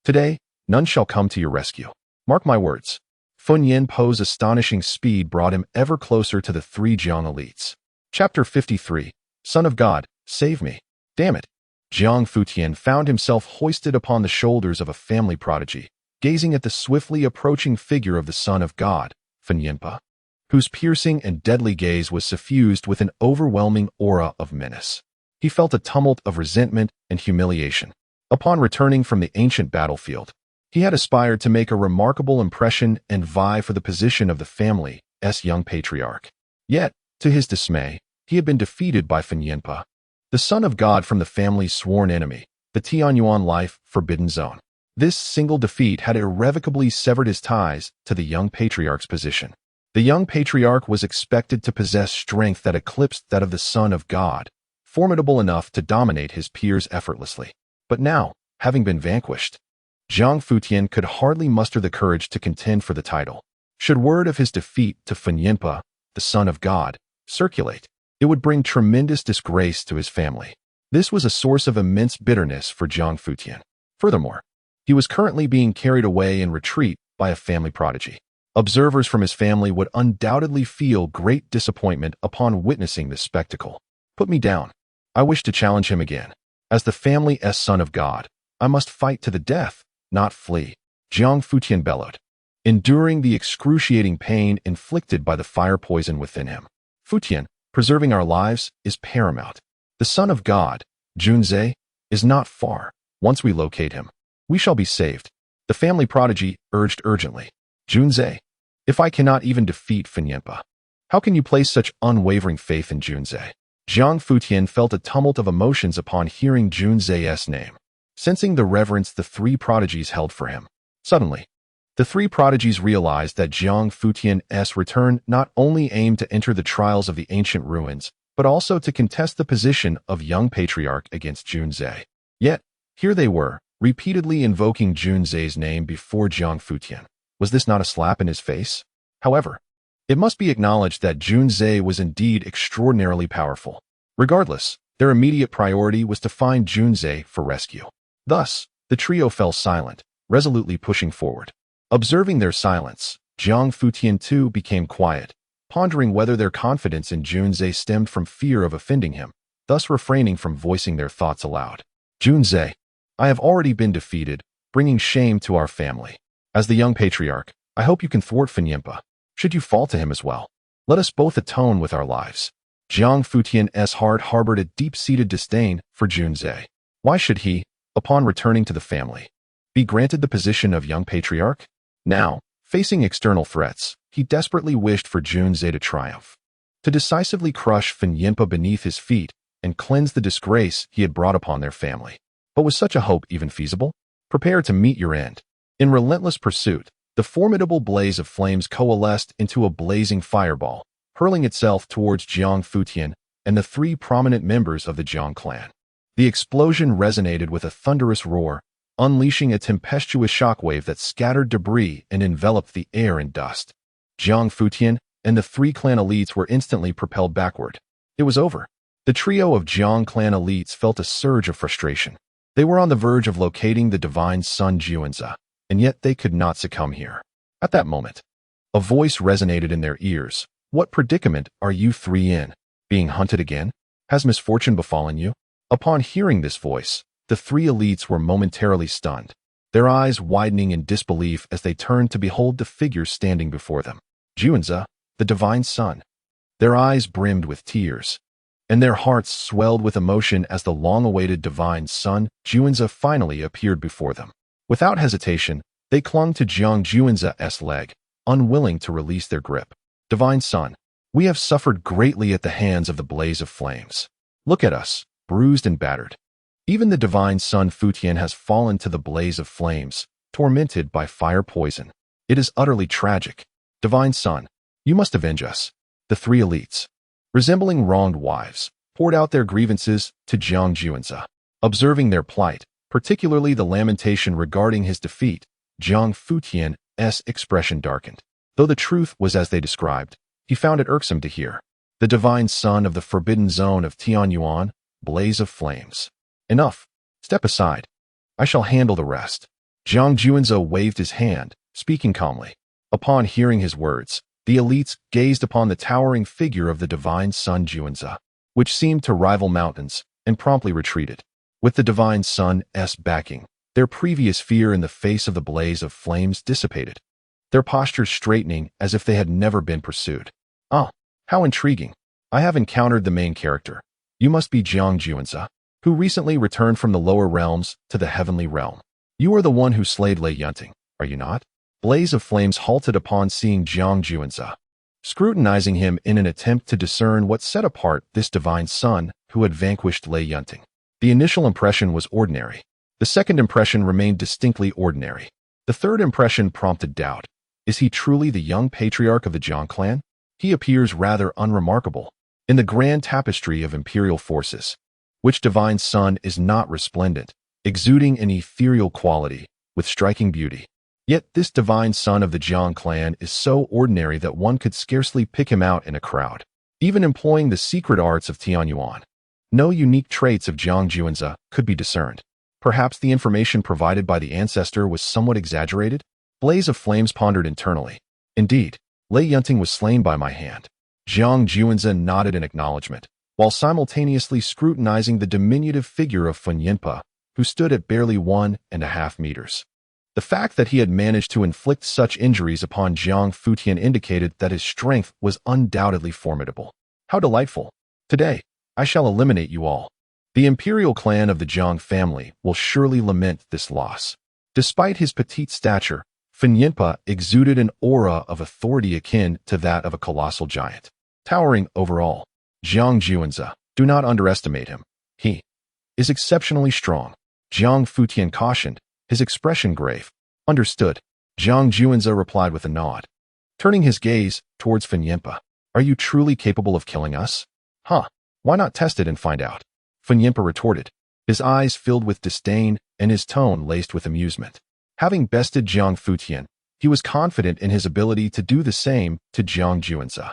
Today, none shall come to your rescue. Mark my words. Fun Yinpo's astonishing speed brought him ever closer to the three Jiang elites. Chapter 53. Son of God, save me. Damn it. Jiang Futian found himself hoisted upon the shoulders of a family prodigy, gazing at the swiftly approaching figure of the Son of God, Fun Yinpo, whose piercing and deadly gaze was suffused with an overwhelming aura of menace. He felt a tumult of resentment and humiliation. Upon returning from the ancient battlefield, he had aspired to make a remarkable impression and vie for the position of the family's young patriarch. Yet, to his dismay, he had been defeated by Fun Yinpo, the Son of God from the family's sworn enemy, the Tianyuan life forbidden zone. This single defeat had irrevocably severed his ties to the young patriarch's position. The young patriarch was expected to possess strength that eclipsed that of the Son of God, formidable enough to dominate his peers effortlessly. But now, having been vanquished, Jiang Futian could hardly muster the courage to contend for the title. Should word of his defeat to Fun Yinpo, the Son of God, circulate, it would bring tremendous disgrace to his family. This was a source of immense bitterness for Jiang Futian. Furthermore, he was currently being carried away in retreat by a family prodigy. Observers from his family would undoubtedly feel great disappointment upon witnessing this spectacle. Put me down. I wish to challenge him again. As the family's Son of God, I must fight to the death, not flee. Jiang Futian bellowed, enduring the excruciating pain inflicted by the fire poison within him. Futian, preserving our lives is paramount. The Son of God, Junzai, is not far. Once we locate him, we shall be saved. The family prodigy urged urgently. Junzai, if I cannot even defeat Fun Yinpo, how can you place such unwavering faith in Junzai? Jiang Futian felt a tumult of emotions upon hearing Junzai's name, sensing the reverence the three prodigies held for him. Suddenly, the three prodigies realized that Jiang Futian's return not only aimed to enter the trials of the ancient ruins, but also to contest the position of young patriarch against Junzai. Yet, here they were, repeatedly invoking Junzai's name before Jiang Futian. Was this not a slap in his face? However, it must be acknowledged that Junzai was indeed extraordinarily powerful. Regardless, their immediate priority was to find Junzai for rescue. Thus, the trio fell silent, resolutely pushing forward. Observing their silence, Jiang Futian too became quiet, pondering whether their confidence in Junzai stemmed from fear of offending him, thus refraining from voicing their thoughts aloud. Junzai, I have already been defeated, bringing shame to our family. As the young patriarch, I hope you can thwart Fun Yinpo. Should you fall to him as well, let us both atone with our lives. Jiang Futian's heart harbored a deep-seated disdain for Junzai. Why should he, upon returning to the family, be granted the position of young patriarch? Now, facing external threats, he desperately wished for Junzai to triumph, to decisively crush Fun Yinpo beneath his feet and cleanse the disgrace he had brought upon their family. But was such a hope even feasible? Prepare to meet your end. In relentless pursuit, the formidable blaze of flames coalesced into a blazing fireball, hurling itself towards Jiang Futian and the three prominent members of the Jiang clan. The explosion resonated with a thunderous roar, unleashing a tempestuous shockwave that scattered debris and enveloped the air in dust. Jiang Futian and the three clan elites were instantly propelled backward. It was over. The trio of Jiang clan elites felt a surge of frustration. They were on the verge of locating the divine son Jiunzi, and yet they could not succumb here. At that moment, a voice resonated in their ears. What predicament are you three in? Being hunted again? Has misfortune befallen you? Upon hearing this voice, the three elites were momentarily stunned, their eyes widening in disbelief as they turned to behold the figure standing before them. Jiunzi, the divine son. Their eyes brimmed with tears, and their hearts swelled with emotion as the long-awaited divine son, Jiunzi, finally appeared before them. Without hesitation, they clung to Jiang Junzi's leg, unwilling to release their grip. Divine Son, we have suffered greatly at the hands of the blaze of flames. Look at us, bruised and battered. Even the Divine Son Futian has fallen to the blaze of flames, tormented by fire poison. It is utterly tragic. Divine Son, you must avenge us. The three elites, resembling wronged wives, poured out their grievances to Jiang Junzi. Observing their plight, particularly the lamentation regarding his defeat, Jiang Futian's expression darkened. Though the truth was as they described, he found it irksome to hear. The divine son of the forbidden zone of Tianyuan, blaze of flames. Enough. Step aside. I shall handle the rest. Jiang Juanzhou waved his hand, speaking calmly. Upon hearing his words, the elites gazed upon the towering figure of the divine son Juanzhou, which seemed to rival mountains, and promptly retreated. With the divine son's backing, their previous fear in the face of the blaze of flames dissipated, their postures straightening as if they had never been pursued. Ah, how intriguing. I have encountered the main character. You must be Jiang Juanzhou, who recently returned from the lower realms to the heavenly realm. You are the one who slayed Lei Yunting, are you not? Blaze of flames halted upon seeing Jiang Juanzhou, scrutinizing him in an attempt to discern what set apart this divine son who had vanquished Lei Yunting. The initial impression was ordinary. The second impression remained distinctly ordinary. The third impression prompted doubt. Is he truly the young patriarch of the Jiang clan? He appears rather unremarkable. In the grand tapestry of imperial forces, which divine son is not resplendent, exuding an ethereal quality, with striking beauty. Yet this divine son of the Jiang clan is so ordinary that one could scarcely pick him out in a crowd, even employing the secret arts of Tianyuan. No unique traits of Jiang Juanzhou could be discerned. Perhaps the information provided by the ancestor was somewhat exaggerated? Blaze of flames pondered internally. Indeed, Lei Yunting was slain by my hand. Jiang Juanzhou nodded in acknowledgement, while simultaneously scrutinizing the diminutive figure of Fen Yinpa, who stood at barely 1.5 meters. The fact that he had managed to inflict such injuries upon Jiang Futian indicated that his strength was undoubtedly formidable. How delightful! Today, I shall eliminate you all. The imperial clan of the Jiang family will surely lament this loss. Despite his petite stature, Fen Yinpa exuded an aura of authority akin to that of a colossal giant. Towering over all, Jiang Juanzhou, do not underestimate him. He is exceptionally strong. Jiang Futian cautioned, his expression grave. Understood. Jiang Juanzhou replied with a nod, turning his gaze towards Fen Yinpa. Are you truly capable of killing us? Huh. Why not test it and find out? Fen Yinpa retorted, his eyes filled with disdain and his tone laced with amusement. Having bested Jiang Futian, he was confident in his ability to do the same to Jiang Juanzhou.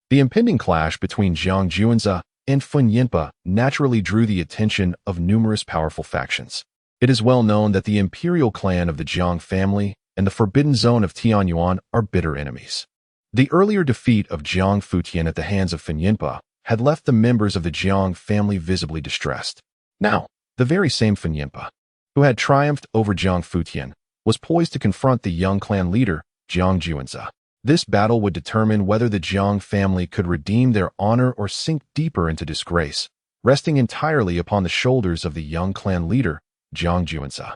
The impending clash between Jiang Juanzhou and Fen Yinpa naturally drew the attention of numerous powerful factions. It is well known that the imperial clan of the Jiang family and the forbidden zone of Tianyuan are bitter enemies. The earlier defeat of Jiang Futian at the hands of Fen Yinpa had left the members of the Jiang family visibly distressed. Now, the very same Fen Yinpa, who had triumphed over Jiang Futian, was poised to confront the young clan leader, Jiang Juanzhou. This battle would determine whether the Jiang family could redeem their honor or sink deeper into disgrace, resting entirely upon the shoulders of the young clan leader, Jiang Juanzhou.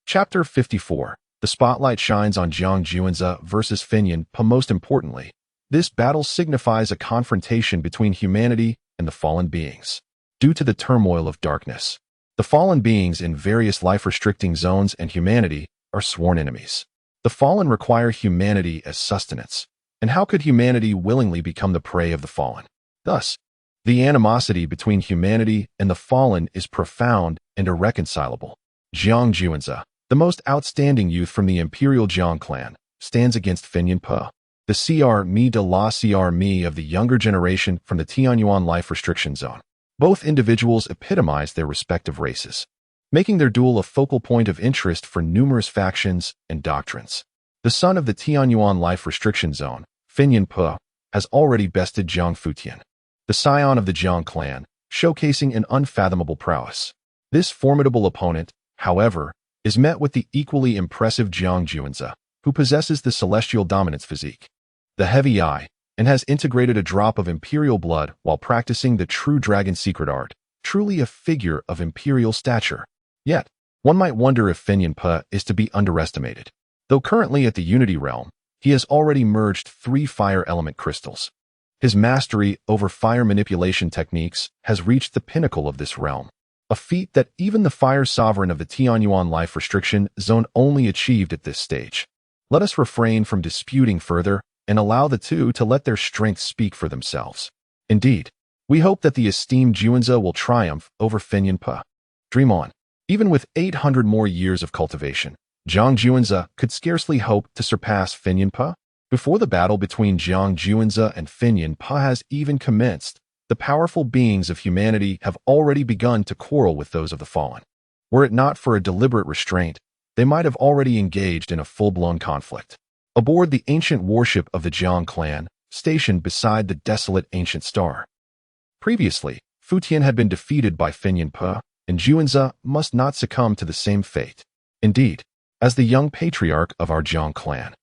Chapter 54. The spotlight shines on Jiang Juanzhou versus Fen Yinpa. Most importantly, this battle signifies a confrontation between humanity and the fallen beings. Due to the turmoil of darkness, the fallen beings in various life-restricting zones and humanity are sworn enemies. The fallen require humanity as sustenance, and how could humanity willingly become the prey of the fallen? Thus, the animosity between humanity and the fallen is profound and irreconcilable. Jiang Juanzhou, the most outstanding youth from the Imperial Jiang clan, stands against Fen Yinpa, the CR de la CR of the younger generation from the Tianyuan life restriction zone. Both individuals epitomize their respective races, making their duel a focal point of interest for numerous factions and doctrines. The son of the Tianyuan life restriction zone, Fen Yinpa, has already bested Jiang Futian, the scion of the Jiang clan, showcasing an unfathomable prowess. This formidable opponent, however, is met with the equally impressive Jiang Juanzhou, who possesses the celestial dominance physique, the heavy eye, and has integrated a drop of imperial blood while practicing the true dragon secret art, truly a figure of imperial stature. Yet, one might wonder if Fen Yinpa is to be underestimated. Though currently at the Unity realm, he has already merged 3 fire element crystals. His mastery over fire manipulation techniques has reached the pinnacle of this realm, a feat that even the fire sovereign of the Tianyuan life restriction zone only achieved at this stage. Let us refrain from disputing further and allow the two to let their strengths speak for themselves. Indeed, we hope that the esteemed Juanzhou will triumph over Fen Yinpa. Dream on. Even with 800 more years of cultivation, Zhang Juanze could scarcely hope to surpass Finyan Pa. Before the battle between Zhang Juanze and Finyan Pa has even commenced, the powerful beings of humanity have already begun to quarrel with those of the fallen. Were it not for a deliberate restraint, they might have already engaged in a full-blown conflict. Aboard the ancient warship of the Zhang clan, stationed beside the desolate ancient star. Previously, Futian had been defeated by Finyan Pa, and Juanze must not succumb to the same fate. Indeed, as the young patriarch of our Zhang clan,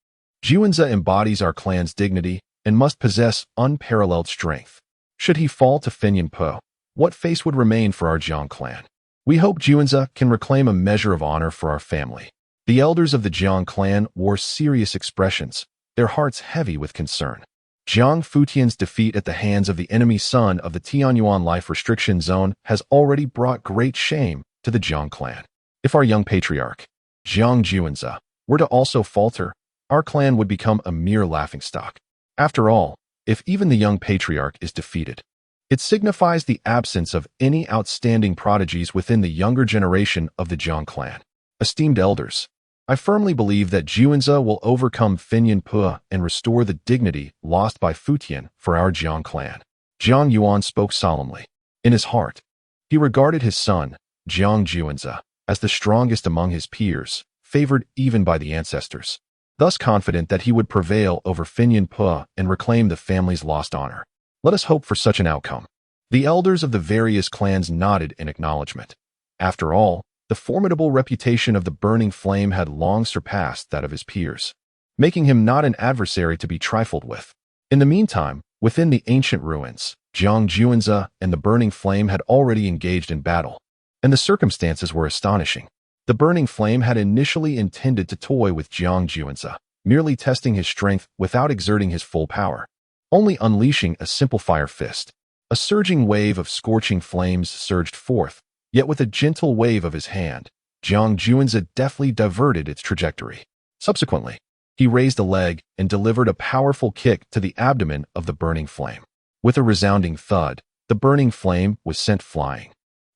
Juanze embodies our clan's dignity and must possess unparalleled strength. Should he fall to Finyan Pa, what face would remain for our Zhang clan? We hope Juanze can reclaim a measure of honor for our family. The elders of the Zhang clan wore serious expressions, their hearts heavy with concern. Zhang Futian's defeat at the hands of the enemy son of the Tianyuan life restriction zone has already brought great shame to the Zhang clan. If our young patriarch, Zhang Juanze, were to also falter, our clan would become a mere laughingstock. After all, if even the young patriarch is defeated, it signifies the absence of any outstanding prodigies within the younger generation of the Zhang clan. Esteemed elders, I firmly believe that Juanze will overcome Finyan Pa and restore the dignity lost by Futian for our Zhang clan. Zhang Yuan spoke solemnly. In his heart, he regarded his son, Zhang Juanze, as the strongest among his peers, favored even by the ancestors, thus confident that he would prevail over Finyan Pa and reclaim the family's lost honor. Let us hope for such an outcome. The elders of the various clans nodded in acknowledgement. After all, the formidable reputation of the burning flame had long surpassed that of his peers, making him not an adversary to be trifled with. In the meantime, within the ancient ruins, Zhang Juanze and the burning flame had already engaged in battle, and the circumstances were astonishing. The burning flame had initially intended to toy with Zhang Juanze, merely testing his strength without exerting his full power, only unleashing a simple fire fist. A surging wave of scorching flames surged forth, yet with a gentle wave of his hand, Zhang Juanze deftly diverted its trajectory. Subsequently, he raised a leg and delivered a powerful kick to the abdomen of the burning flame. With a resounding thud, the burning flame was sent flying,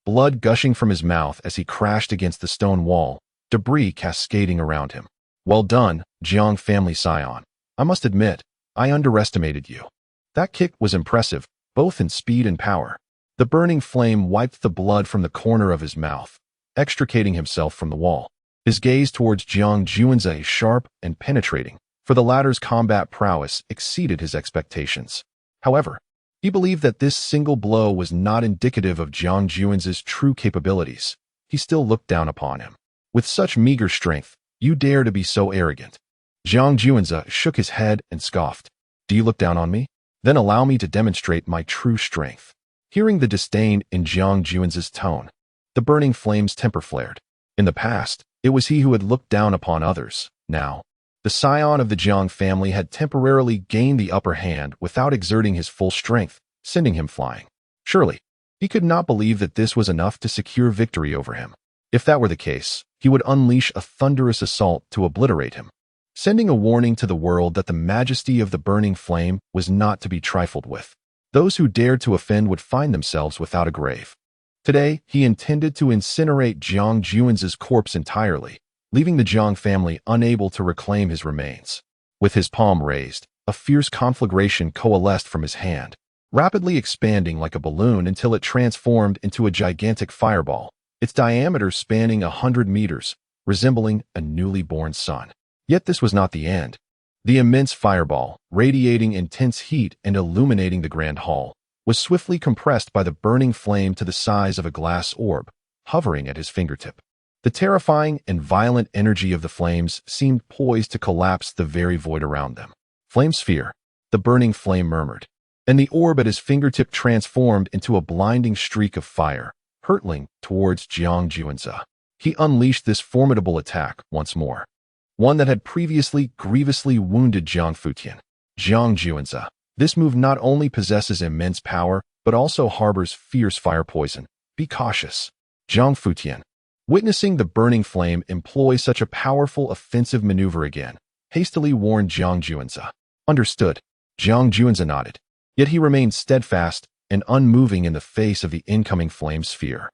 blood gushing from his mouth as he crashed against the stone wall, debris cascading around him. Well done, Zhang family scion. I must admit, I underestimated you. That kick was impressive, both in speed and power. The burning flame wiped the blood from the corner of his mouth, extricating himself from the wall. His gaze towards Zhang Juanze sharp and penetrating, for the latter's combat prowess exceeded his expectations. However, he believed that this single blow was not indicative of Zhang Juanze's true capabilities. He still looked down upon him. With such meager strength, you dare to be so arrogant. Zhang Juanze shook his head and scoffed. Do you look down on me? Then allow me to demonstrate my true strength. Hearing the disdain in Zhang Juanze's tone, the burning flame's temper flared. In the past, it was he who had looked down upon others. Now, the scion of the Zhang family had temporarily gained the upper hand without exerting his full strength, sending him flying. Surely, he could not believe that this was enough to secure victory over him. If that were the case, he would unleash a thunderous assault to obliterate him, sending a warning to the world that the majesty of the burning flame was not to be trifled with. Those who dared to offend would find themselves without a grave. Today, he intended to incinerate Zhang Juanze's corpse entirely, leaving the Zhang family unable to reclaim his remains. With his palm raised, a fierce conflagration coalesced from his hand, rapidly expanding like a balloon until it transformed into a gigantic fireball, its diameter spanning 100 meters, resembling a newly born sun. Yet this was not the end. The immense fireball, radiating intense heat and illuminating the grand hall, was swiftly compressed by the burning flame to the size of a glass orb, hovering at his fingertip. The terrifying and violent energy of the flames seemed poised to collapse the very void around them. Flame sphere, the burning flame murmured, and the orb at his fingertip transformed into a blinding streak of fire, hurtling towards Zhang Juanze. He unleashed this formidable attack once more, one that had previously grievously wounded Zhang Futian. Zhang Juanze. This move not only possesses immense power, but also harbors fierce fire poison. Be cautious. Zhang Futian, witnessing the burning flame employ such a powerful offensive maneuver again, hastily warned Zhang Juanze. Understood. Zhang Juanze nodded. Yet he remained steadfast and unmoving in the face of the incoming flame sphere.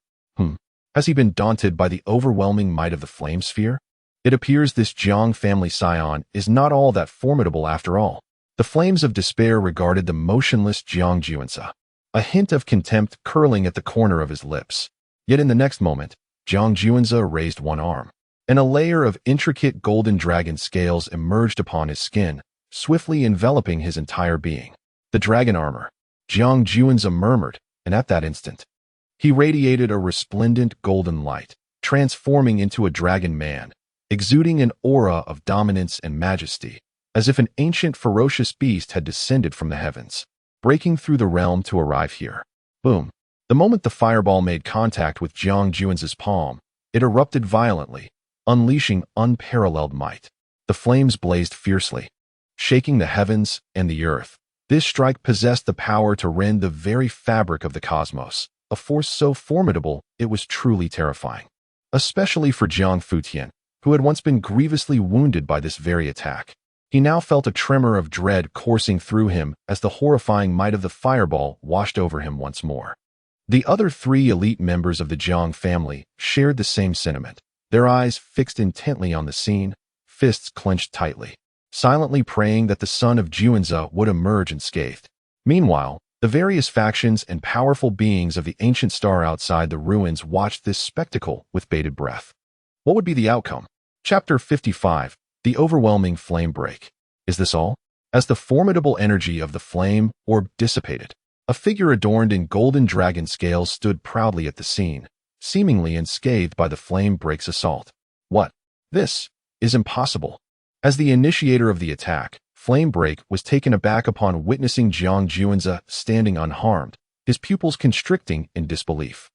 Has he been daunted by the overwhelming might of the flame sphere? It appears this Jiang family scion is not all that formidable after all. The flames of despair regarded the motionless Jiang Juanzi, a hint of contempt curling at the corner of his lips. Yet in the next moment, Jiang Juanzi raised one arm, and a layer of intricate golden dragon scales emerged upon his skin, swiftly enveloping his entire being. The dragon armor, Jiang Juanzi murmured, and at that instant, he radiated a resplendent golden light, transforming into a dragon man, exuding an aura of dominance and majesty, as if an ancient ferocious beast had descended from the heavens, breaking through the realm to arrive here. Boom. The moment the fireball made contact with Jiang Juanzi's palm, it erupted violently, unleashing unparalleled might. The flames blazed fiercely, shaking the heavens and the earth. This strike possessed the power to rend the very fabric of the cosmos, a force so formidable it was truly terrifying. Especially for Jiang Futian, who had once been grievously wounded by this very attack. He now felt a tremor of dread coursing through him as the horrifying might of the fireball washed over him once more. The other three elite members of the Jiang family shared the same sentiment, their eyes fixed intently on the scene, fists clenched tightly, silently praying that the son of Juanzi would emerge unscathed. Meanwhile, the various factions and powerful beings of the ancient star outside the ruins watched this spectacle with bated breath. What would be the outcome? Chapter 55, The Overwhelming Flame Break. Is this all? As the formidable energy of the flame orb dissipated, a figure adorned in golden dragon scales stood proudly at the scene, seemingly unscathed by the flame break's assault. What? This is impossible. As the initiator of the attack, Flame Break was taken aback upon witnessing Jiang Juanzi standing unharmed, his pupils constricting in disbelief.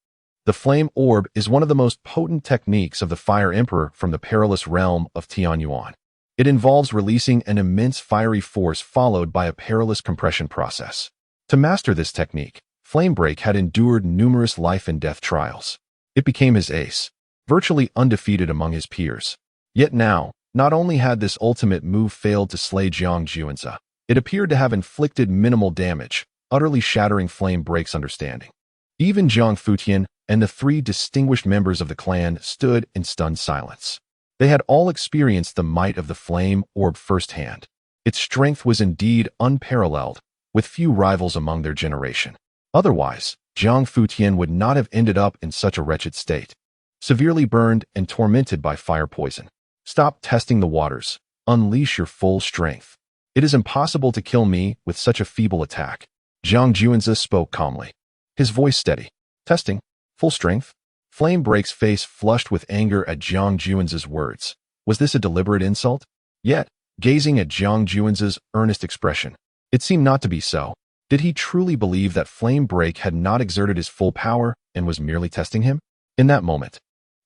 The flame orb is one of the most potent techniques of the Fire Emperor from the perilous realm of Tianyuan. It involves releasing an immense fiery force followed by a perilous compression process. To master this technique, Flame Break had endured numerous life and death trials. It became his ace, virtually undefeated among his peers. Yet now, not only had this ultimate move failed to slay Jiang Juanzi, it appeared to have inflicted minimal damage, utterly shattering Flame Break's understanding. Even Jiang Futian and the three distinguished members of the clan stood in stunned silence. They had all experienced the might of the flame orb firsthand. Its strength was indeed unparalleled, with few rivals among their generation. Otherwise, Jiang Futian would not have ended up in such a wretched state, severely burned and tormented by fire poison. Stop testing the waters. Unleash your full strength. It is impossible to kill me with such a feeble attack. Jiang Juanzi spoke calmly, his voice steady. Testing? Full strength? Flame Break's face flushed with anger at Jiang Juanzi's words. Was this a deliberate insult? Yet, gazing at Jiang Juanzi's earnest expression, it seemed not to be so. Did he truly believe that Flame Break had not exerted his full power and was merely testing him? In that moment,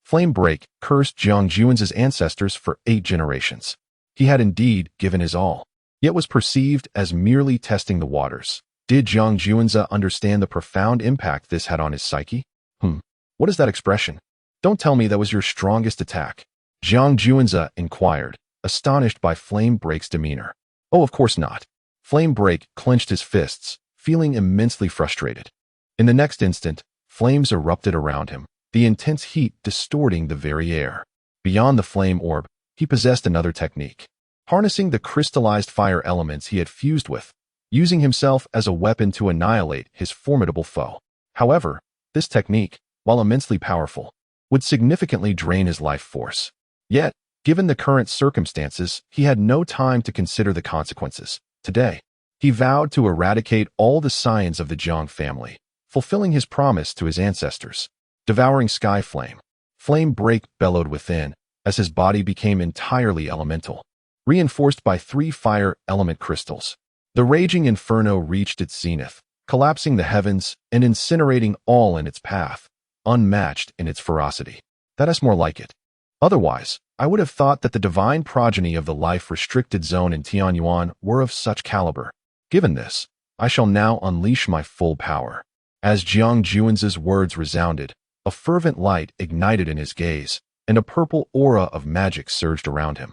Flame Break cursed Jiang Juanzi's ancestors for 8 generations. He had indeed given his all, yet was perceived as merely testing the waters. Did Jiang Juanzi understand the profound impact this had on his psyche? What is that expression? Don't tell me that was your strongest attack. Jiang Juanzi inquired, astonished by Flame Break's demeanor. Oh, of course not. Flame Break clenched his fists, feeling immensely frustrated. In the next instant, flames erupted around him, the intense heat distorting the very air. Beyond the flame orb, he possessed another technique, harnessing the crystallized fire elements he had fused with, using himself as a weapon to annihilate his formidable foe. However, this technique, while immensely powerful, would significantly drain his life force. Yet, given the current circumstances, he had no time to consider the consequences. Today, he vowed to eradicate all the scions of the Jiang family, fulfilling his promise to his ancestors. Devouring sky flame. Flame Break bellowed within, as his body became entirely elemental, reinforced by 3 fire element crystals. The raging inferno reached its zenith, collapsing the heavens and incinerating all in its path, unmatched in its ferocity. That is more like it. Otherwise, I would have thought that the divine progeny of the life-restricted zone in Tianyuan were of such caliber. Given this, I shall now unleash my full power. As Jiang Juanzi's words resounded, a fervent light ignited in his gaze, and a purple aura of magic surged around him.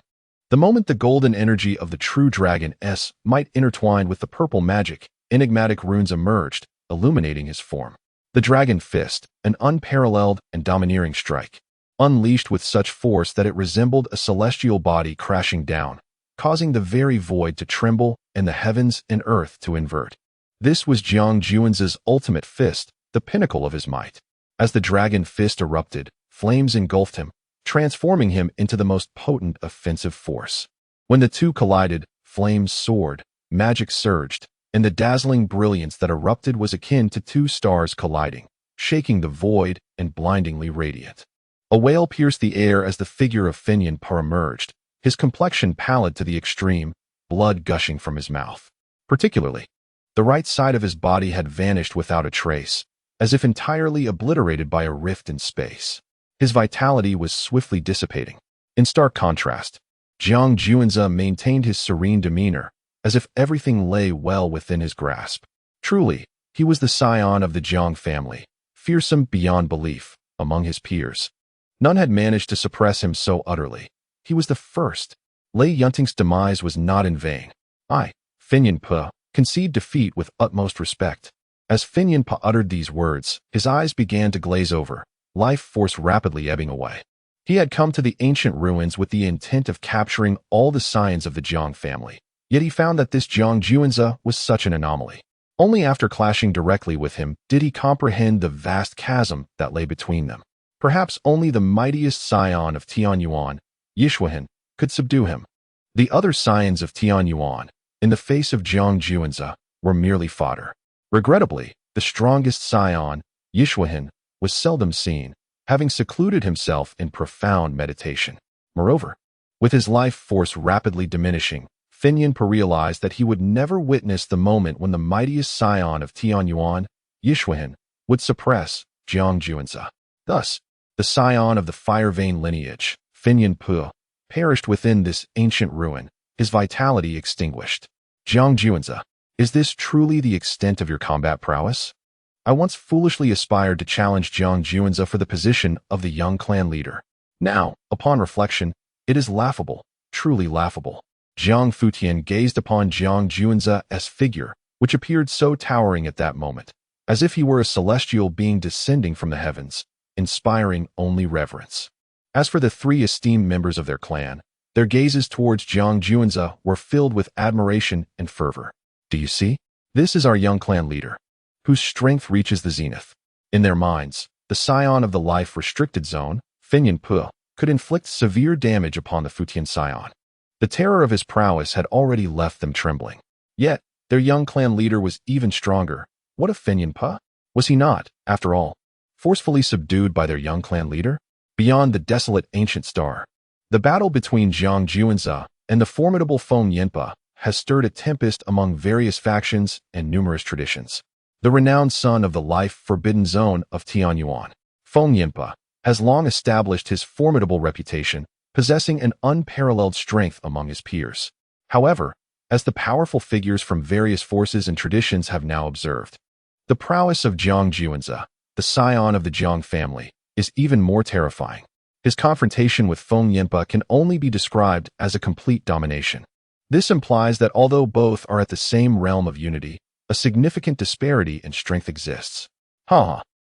The moment the golden energy of the true dragon's might intertwined with the purple magic, enigmatic runes emerged, illuminating his form. The Dragon Fist, an unparalleled and domineering strike, unleashed with such force that it resembled a celestial body crashing down, causing the very void to tremble and the heavens and earth to invert. This was Jiang Juan's ultimate fist, the pinnacle of his might. As the Dragon Fist erupted, flames engulfed him, transforming him into the most potent offensive force. When the two collided, flames soared, magic surged, and the dazzling brilliance that erupted was akin to two stars colliding, shaking the void and blindingly radiant. A wail pierced the air as the figure of Fenyan emerged, his complexion pallid to the extreme, blood gushing from his mouth. Particularly, the right side of his body had vanished without a trace, as if entirely obliterated by a rift in space. His vitality was swiftly dissipating. In stark contrast, Jiang Juanza maintained his serene demeanor, as if everything lay well within his grasp. Truly, he was the scion of the Jiang family, fearsome beyond belief among his peers. None had managed to suppress him so utterly. He was the first. Lei Yunting's demise was not in vain. Fenyan concede defeat with utmost respect. As Fenyan uttered these words, his eyes began to glaze over, life force rapidly ebbing away. He had come to the ancient ruins with the intent of capturing all the scions of the Jiang family, yet he found that this Jiang Juanza was such an anomaly. Only after clashing directly with him did he comprehend the vast chasm that lay between them. Perhaps only the mightiest scion of Tianyuan, Yishuahan, could subdue him. The other scions of Tianyuan, in the face of Jiang Juanza, were merely fodder. Regrettably, the strongest scion, Yishuahan, was seldom seen, having secluded himself in profound meditation. Moreover, with his life force rapidly diminishing, Fenyan realized that he would never witness the moment when the mightiest scion of Tianyuan, Yishuahan, would suppress Jiang Juanza. Thus, the scion of the fire vein lineage, Fenyan perished within this ancient ruin, his vitality extinguished. Jiang Juanza, is this truly the extent of your combat prowess? I once foolishly aspired to challenge Jiang Juanza for the position of the young clan leader. Now, upon reflection, it is laughable, truly laughable. Jiang Futian gazed upon Jiang Juanza's figure, which appeared so towering at that moment, as if he were a celestial being descending from the heavens, inspiring only reverence. As for the three esteemed members of their clan, their gazes towards Jiang Juanza were filled with admiration and fervor. Do you see? This is our young clan leader, whose strength reaches the zenith. In their minds, the scion of the life-restricted zone, Fenyan could inflict severe damage upon the Futian scion. The terror of his prowess had already left them trembling. Yet, their young clan leader was even stronger. What of Fenyan? Was he not, after all, forcefully subdued by their young clan leader? Beyond the desolate ancient star, the battle between Jiang Juanza and the formidable Feng Yinpa has stirred a tempest among various factions and numerous traditions. The renowned son of the life-forbidden zone of Tianyuan, Feng Yinpa, has long established his formidable reputation, possessing an unparalleled strength among his peers. However, as the powerful figures from various forces and traditions have now observed, the prowess of Jiang Juanza, the scion of the Jiang family, is even more terrifying. His confrontation with Feng Yinpa can only be described as a complete domination. This implies that although both are at the same realm of unity, a significant disparity in strength exists.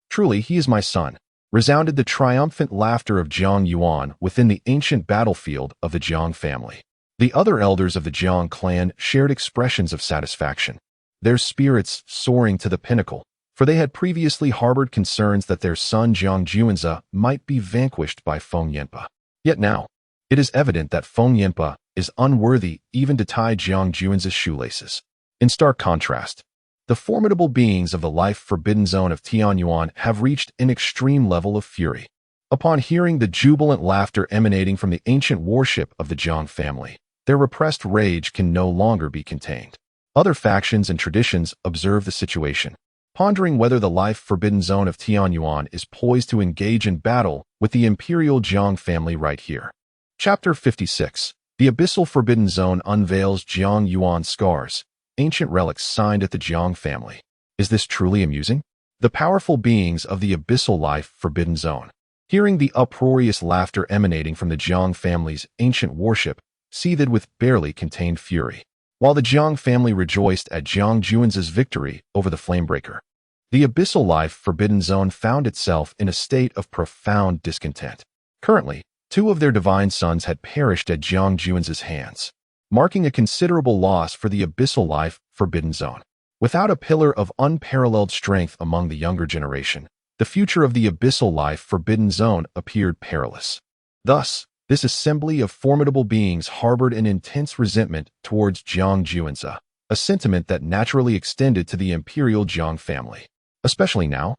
Truly he is my son, resounded the triumphant laughter of Jiang Yuan within the ancient battlefield of the Jiang family. The other elders of the Jiang clan shared expressions of satisfaction, their spirits soaring to the pinnacle, for they had previously harbored concerns that their son Jiang Juanza might be vanquished by Feng Yinpa. Yet now, it is evident that Feng Yinpa is unworthy even to tie Jiang Juanza's shoelaces. In stark contrast, the formidable beings of the life-forbidden zone of Tianyuan have reached an extreme level of fury. Upon hearing the jubilant laughter emanating from the ancient warship of the Jiang family, their repressed rage can no longer be contained. Other factions and traditions observe the situation, pondering whether the life-forbidden zone of Tianyuan is poised to engage in battle with the Imperial Jiang family right here. Chapter 56. The Abyssal Forbidden Zone unveils Jiang Yuan scars, ancient relics signed at the Jiang family. Is this truly amusing? The powerful beings of the Abyssal Life Forbidden Zone, hearing the uproarious laughter emanating from the Jiang family's ancient warship, seethed with barely contained fury, while the Jiang family rejoiced at Jiang Juanza's victory over the Flamebreaker. The abyssal life Forbidden Zone found itself in a state of profound discontent. Currently, 2 of their divine sons had perished at Jiang Juan's hands, marking a considerable loss for the abyssal life Forbidden Zone. Without a pillar of unparalleled strength among the younger generation, the future of the abyssal life Forbidden Zone appeared perilous. Thus, this assembly of formidable beings harbored an intense resentment towards Jiang Juanza, a sentiment that naturally extended to the Imperial Jiang family. Especially now,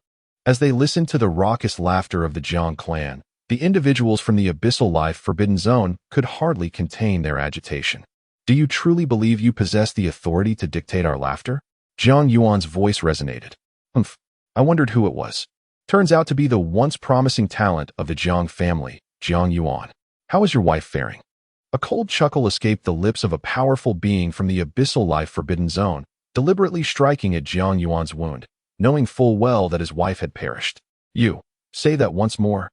as they listened to the raucous laughter of the Jiang clan, the individuals from the abyssal life Forbidden Zone could hardly contain their agitation. Do you truly believe you possess the authority to dictate our laughter? Jiang Yuan's voice resonated. Humph, I wondered who it was. Turns out to be the once promising talent of the Jiang family, Jiang Yuan. How is your wife faring? A cold chuckle escaped the lips of a powerful being from the abyssal life Forbidden Zone, deliberately striking at Jiang Yuan's wound, knowing full well that his wife had perished. You, say that once more.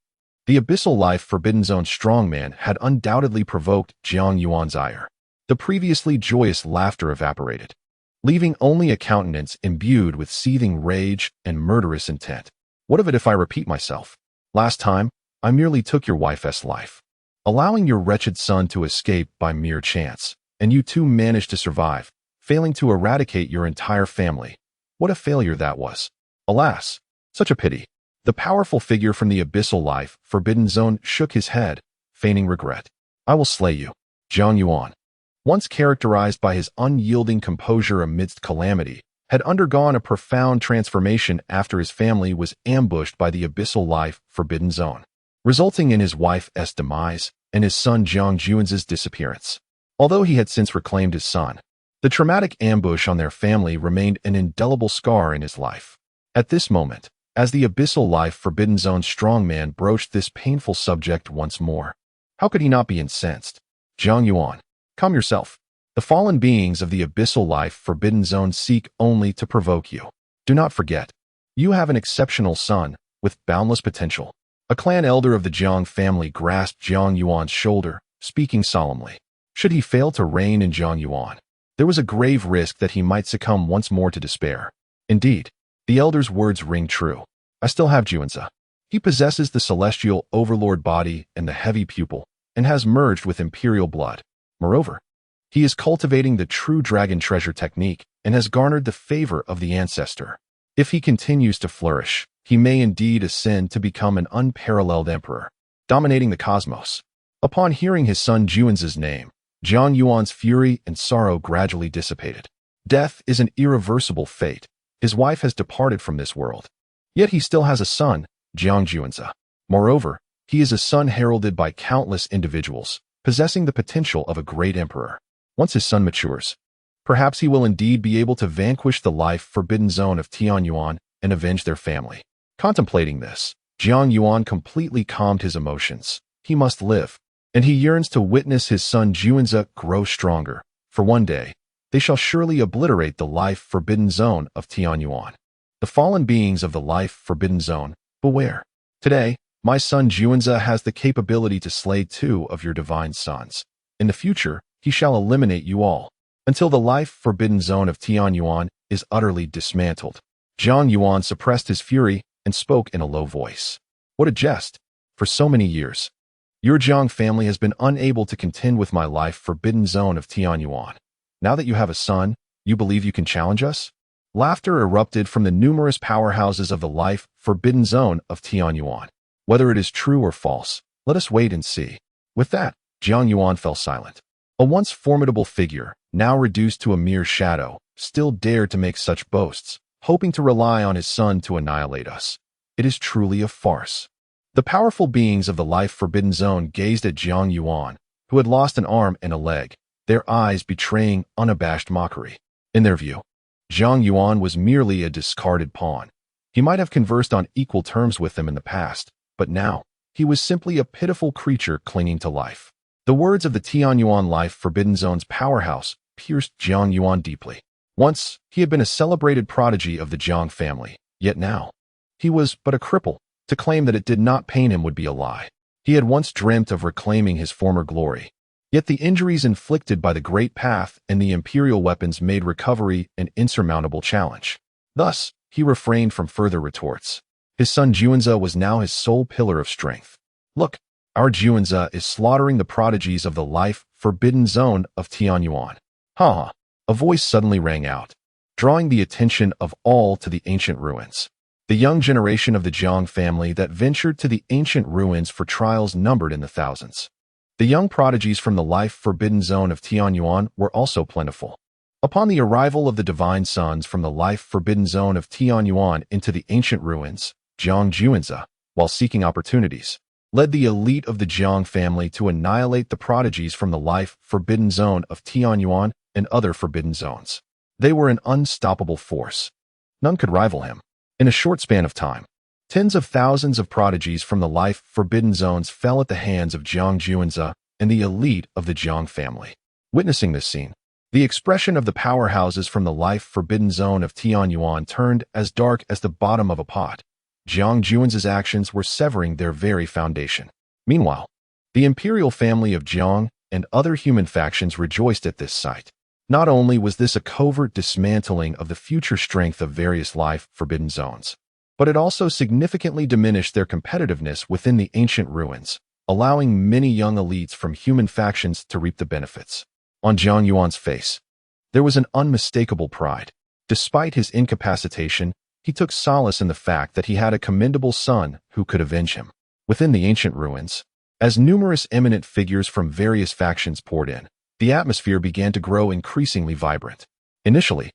The abyssal life Forbidden Zone strongman had undoubtedly provoked Jiang Yuan's ire. The previously joyous laughter evaporated, leaving only a countenance imbued with seething rage and murderous intent. What of it if I repeat myself? Last time, I merely took your wife's life, allowing your wretched son to escape by mere chance, and you too managed to survive, failing to eradicate your entire family. What a failure that was. Alas, such a pity. The powerful figure from the abyssal life Forbidden Zone shook his head, feigning regret. I will slay you. Jiang Yuan, once characterized by his unyielding composure amidst calamity, had undergone a profound transformation after his family was ambushed by the abyssal life Forbidden Zone, resulting in his wife's demise and his son Jiang Juan's disappearance. Although he had since reclaimed his son, the traumatic ambush on their family remained an indelible scar in his life. At this moment, as the abyssal life Forbidden Zone strongman broached this painful subject once more, how could he not be incensed? Jiang Yuan, calm yourself. The fallen beings of the abyssal life Forbidden Zone seek only to provoke you. Do not forget, you have an exceptional son with boundless potential. A clan elder of the Jiang family grasped Jiang Yuan's shoulder, speaking solemnly. Should he fail to reign in Jiang Yuan, there was a grave risk that he might succumb once more to despair. Indeed, the elder's words ring true. I still have Juanza. He possesses the celestial overlord body and the heavy pupil, and has merged with Imperial blood. Moreover, he is cultivating the true dragon treasure technique and has garnered the favor of the ancestor. If he continues to flourish, he may indeed ascend to become an unparalleled emperor, dominating the cosmos. Upon hearing his son Juan's name, Jiang Yuan's fury and sorrow gradually dissipated. Death is an irreversible fate. His wife has departed from this world. Yet he still has a son, Jiang Juanza. Moreover, he is a son heralded by countless individuals, possessing the potential of a great emperor. Once his son matures, perhaps he will indeed be able to vanquish the life Forbidden Zone of Tianyuan and avenge their family. Contemplating this, Jiang Yuan completely calmed his emotions. He must live, and he yearns to witness his son Juanza grow stronger, for one day, they shall surely obliterate the life Forbidden Zone of Tianyuan. The fallen beings of the life Forbidden Zone, beware. Today, my son Juanza has the capability to slay 2 of your divine sons. In the future, he shall eliminate you all, until the life Forbidden Zone of Tianyuan is utterly dismantled. Jiang Yuan suppressed his fury and spoke in a low voice. What a jest! For so many years, your Jiang family has been unable to contend with my life Forbidden Zone of Tianyuan. Now that you have a son, you believe you can challenge us? Laughter erupted from the numerous powerhouses of the life Forbidden Zone of Tianyuan. Whether it is true or false, let us wait and see. With that, Jiang Yuan fell silent. A once formidable figure, now reduced to a mere shadow, still dared to make such boasts, hoping to rely on his son to annihilate us. It is truly a farce. The powerful beings of the life Forbidden Zone gazed at Jiang Yuan, who had lost an arm and a leg, their eyes betraying unabashed mockery. In their view, Jiang Yuan was merely a discarded pawn. He might have conversed on equal terms with them in the past, but now, he was simply a pitiful creature clinging to life. The words of the Tianyuan life Forbidden Zone's powerhouse pierced Jiang Yuan deeply. Once, he had been a celebrated prodigy of the Jiang family, yet now, he was but a cripple. To claim that it did not pain him would be a lie. He had once dreamt of reclaiming his former glory. Yet the injuries inflicted by the Great Path and the Imperial weapons made recovery an insurmountable challenge. Thus, he refrained from further retorts. His son Juanza was now his sole pillar of strength. Look, our Juanza is slaughtering the prodigies of the life-forbidden zone of Tianyuan. Ha! A voice suddenly rang out, drawing the attention of all to the ancient ruins. The young generation of the Jiang family that ventured to the ancient ruins for trials numbered in the thousands. The young prodigies from the life-forbidden zone of Tianyuan were also plentiful. Upon the arrival of the divine sons from the life-forbidden zone of Tianyuan into the ancient ruins, Jiang Juanza, while seeking opportunities, led the elite of the Jiang family to annihilate the prodigies from the life-forbidden zone of Tianyuan and other forbidden zones. They were an unstoppable force. None could rival him. In a short span of time, tens of thousands of prodigies from the life-forbidden zones fell at the hands of Jiang Juanza and the elite of the Jiang family. Witnessing this scene, the expression of the powerhouses from the life-forbidden zone of Tianyuan turned as dark as the bottom of a pot. Jiang Juanza's actions were severing their very foundation. Meanwhile, the Imperial family of Jiang and other human factions rejoiced at this sight. Not only was this a covert dismantling of the future strength of various life-forbidden zones, but it also significantly diminished their competitiveness within the ancient ruins, allowing many young elites from human factions to reap the benefits. On Jiang Yuan's face, there was an unmistakable pride. Despite his incapacitation, he took solace in the fact that he had a commendable son who could avenge him. Within the ancient ruins, as numerous eminent figures from various factions poured in, the atmosphere began to grow increasingly vibrant. Initially,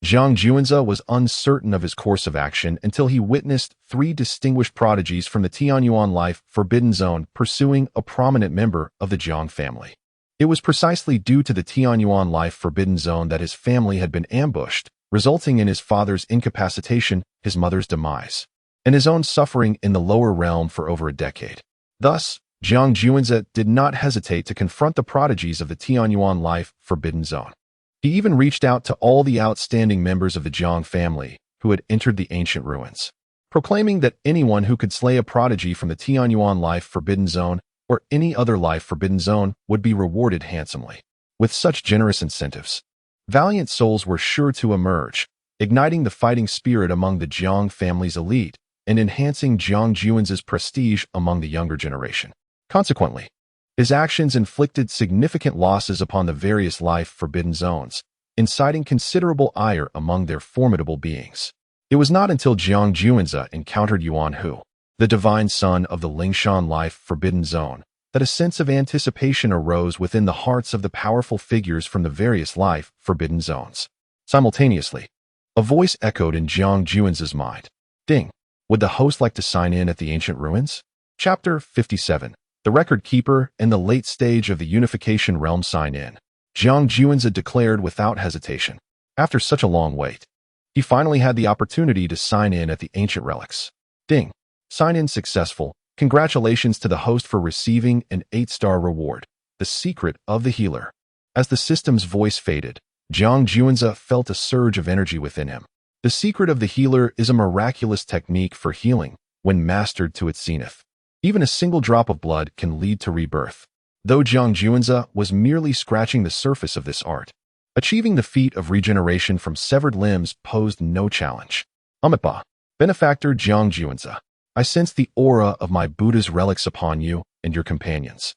Jiang Juanza was uncertain of his course of action until he witnessed three distinguished prodigies from the Tianyuan life-forbidden zone pursuing a prominent member of the Jiang family. It was precisely due to the Tianyuan life-forbidden zone that his family had been ambushed, resulting in his father's incapacitation, his mother's demise, and his own suffering in the lower realm for over a decade. Thus, Jiang Juanza did not hesitate to confront the prodigies of the Tianyuan life-forbidden zone. He even reached out to all the outstanding members of the Jiang family who had entered the ancient ruins, proclaiming that anyone who could slay a prodigy from the Tianyuan life-forbidden zone or any other life-forbidden zone would be rewarded handsomely. With such generous incentives, valiant souls were sure to emerge, igniting the fighting spirit among the Jiang family's elite and enhancing Jiang Juanza's prestige among the younger generation. Consequently, his actions inflicted significant losses upon the various life-forbidden zones, inciting considerable ire among their formidable beings. It was not until Jiang Juanza encountered Yuan Hu, the divine son of the Lingshan life-forbidden zone, that a sense of anticipation arose within the hearts of the powerful figures from the various life-forbidden zones. Simultaneously, a voice echoed in Jiang Juanza's mind. Ding! Would the host like to sign in at the ancient ruins? Chapter 57. The record keeper and the late stage of the unification realm sign in. Jiang Juanza declared without hesitation. After such a long wait, he finally had the opportunity to sign in at the ancient relics. Ding! Sign in successful. Congratulations to the host for receiving an 8-star reward. The secret of the healer. As the system's voice faded, Jiang Juanza felt a surge of energy within him. The secret of the healer is a miraculous technique for healing when mastered to its zenith. Even a single drop of blood can lead to rebirth. Though Jiang Juanza was merely scratching the surface of this art, achieving the feat of regeneration from severed limbs posed no challenge. Amitabha, benefactor Jiang Juanza, I sense the aura of my Buddha's relics upon you and your companions.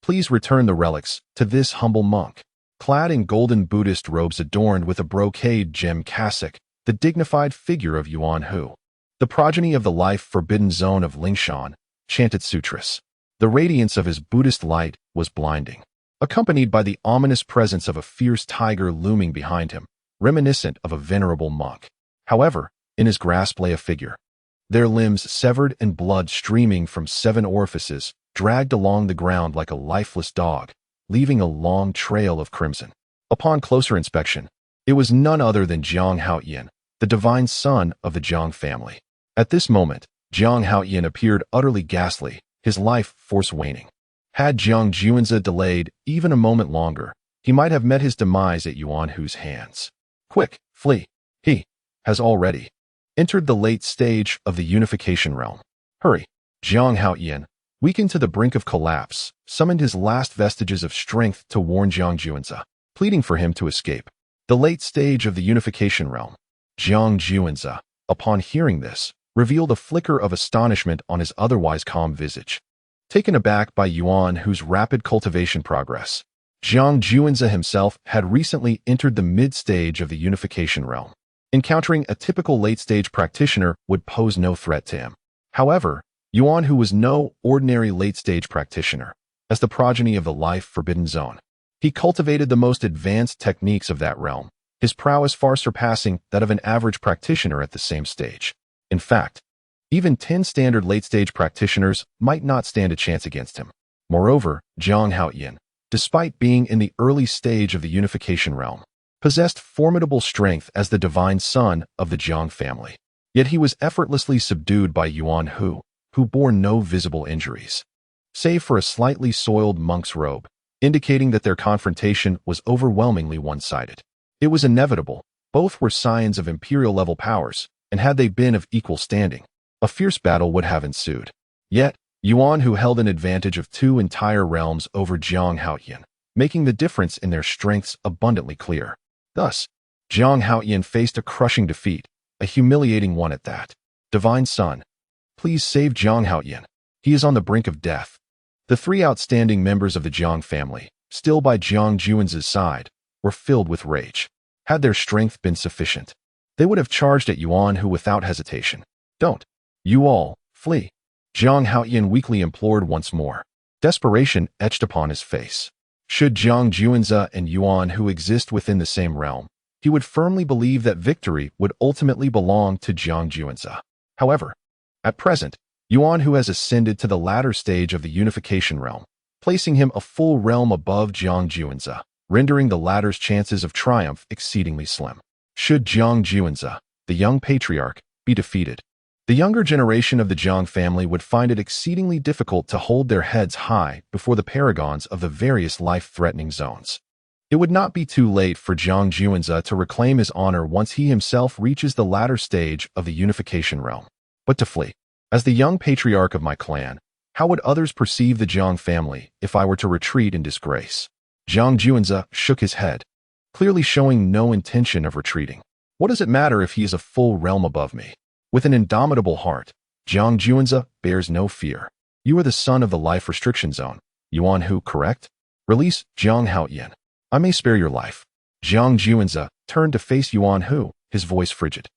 Please return the relics to this humble monk. Clad in golden Buddhist robes adorned with a brocade gem cassock, the dignified figure of Yuan Hu, the progeny of the life-forbidden zone of Lingshan, chanted sutras. The radiance of his Buddhist light was blinding, accompanied by the ominous presence of a fierce tiger looming behind him, reminiscent of a venerable monk. However, in his grasp lay a figure, their limbs severed and blood streaming from 7 orifices, dragged along the ground like a lifeless dog, leaving a long trail of crimson. Upon closer inspection, it was none other than Jiang Haoyan, the divine son of the Jiang family. At this moment, Jiang Haoyan appeared utterly ghastly, his life force waning. Had Jiang Juanza delayed even a moment longer, he might have met his demise at Yuan Hu's hands. Quick, flee! He has already entered the late stage of the unification realm. Hurry! Jiang Haoyan, weakened to the brink of collapse, summoned his last vestiges of strength to warn Jiang Juanza, pleading for him to escape. The late stage of the unification realm. Jiang Juanza, upon hearing this, revealed a flicker of astonishment on his otherwise calm visage. Taken aback by Yuan Hu's rapid cultivation progress, Zhang Juanzi himself had recently entered the mid-stage of the unification realm. Encountering a typical late-stage practitioner would pose no threat to him. However, Yuan Hu was no ordinary late-stage practitioner. As the progeny of the life-forbidden zone, he cultivated the most advanced techniques of that realm, his prowess far surpassing that of an average practitioner at the same stage. In fact, even 10 standard late-stage practitioners might not stand a chance against him. Moreover, Zhang Haoyan, despite being in the early stage of the unification realm, possessed formidable strength as the divine son of the Zhang family. Yet he was effortlessly subdued by Yuan Hu, who bore no visible injuries, save for a slightly soiled monk's robe, indicating that their confrontation was overwhelmingly one-sided. It was inevitable. Both were scions of Imperial-level powers, and had they been of equal standing, a fierce battle would have ensued. Yet, Yuan Hu held an advantage of 2 entire realms over Zhang Haoyan, making the difference in their strengths abundantly clear. Thus, Zhang Haoyan faced a crushing defeat, a humiliating one at that. Divine Son, please save Zhang Haoyan. He is on the brink of death. The 3 outstanding members of the Zhang family, still by Zhang Juanzi's side, were filled with rage. Had their strength been sufficient, they would have charged at Yuan Hu without hesitation. Don't. You all, flee. Zhang Haoyan weakly implored once more. Desperation etched upon his face. Should Zhang Juanzi and Yuan Hu exist within the same realm, he would firmly believe that victory would ultimately belong to Zhang Juanzi. However, at present, Yuan Hu has ascended to the latter stage of the unification realm, placing him a full realm above Zhang Juanzi, rendering the latter's chances of triumph exceedingly slim. Should Zhang Juanzi, the young patriarch, be defeated, the younger generation of the Zhang family would find it exceedingly difficult to hold their heads high before the paragons of the various life-threatening zones. It would not be too late for Zhang Juanzi to reclaim his honor once he himself reaches the latter stage of the unification realm. But to flee. As the young patriarch of my clan, how would others perceive the Zhang family if I were to retreat in disgrace? Zhang Juanzi shook his head, clearly showing no intention of retreating. What does it matter if he is a full realm above me? With an indomitable heart, Zhang Juanzi bears no fear. You are the son of the life restriction zone. Yuan Hu, correct? Release Zhang Haoyan. I may spare your life. Zhang Juanzi turned to face Yuan Hu, his voice frigid.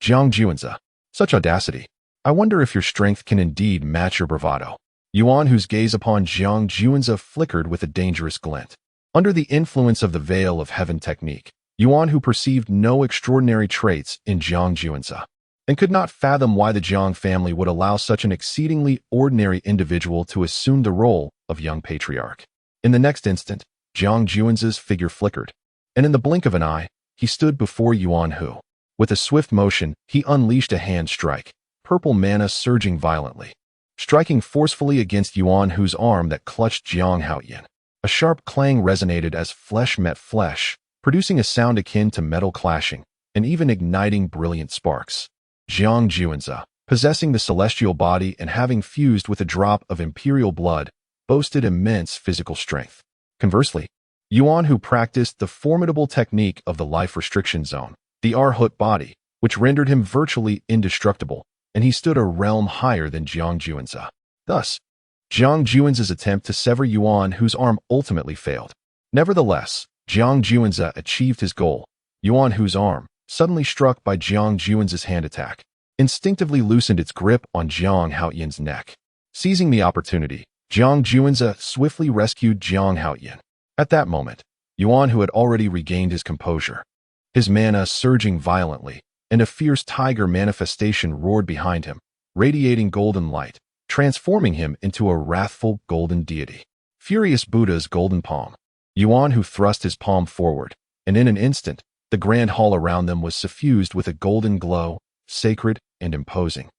Zhang Juanzi, such audacity. I wonder if your strength can indeed match your bravado. Yuan Hu's gaze upon Zhang Juanzi flickered with a dangerous glint. Under the influence of the veil of heaven technique, Yuan Hu perceived no extraordinary traits in Zhang Juanzi, and could not fathom why the Zhang family would allow such an exceedingly ordinary individual to assume the role of young patriarch. In the next instant, Zhang Juanzi's figure flickered, and in the blink of an eye, he stood before Yuan Hu. With a swift motion, he unleashed a hand strike, purple mana surging violently, striking forcefully against Yuan Hu's arm that clutched Zhang Haoyan. A sharp clang resonated as flesh met flesh, producing a sound akin to metal clashing, and even igniting brilliant sparks. Zhang Juanzi, possessing the celestial body and having fused with a drop of Imperial blood, boasted immense physical strength. Conversely, Yuan Hu practiced the formidable technique of the life restriction zone, the Arhut body, which rendered him virtually indestructible, and he stood a realm higher than Zhang Juanzi. Thus, Zhang Juanzi's attempt to sever Yuan Hu's arm ultimately failed. Nevertheless, Zhang Juanzi achieved his goal. Yuan Hu's arm, suddenly struck by Zhang Juanzi's hand attack, instinctively loosened its grip on Zhang Haoyan's neck. Seizing the opportunity, Zhang Juanzi swiftly rescued Zhang Haoyan. At that moment, Yuan Hu had already regained his composure. His mana surging violently, and a fierce tiger manifestation roared behind him, radiating golden light, transforming him into a wrathful golden deity. Furious Buddha's golden palm. Yuan Hu thrust his palm forward, and in an instant, the grand hall around them was suffused with a golden glow, sacred and imposing,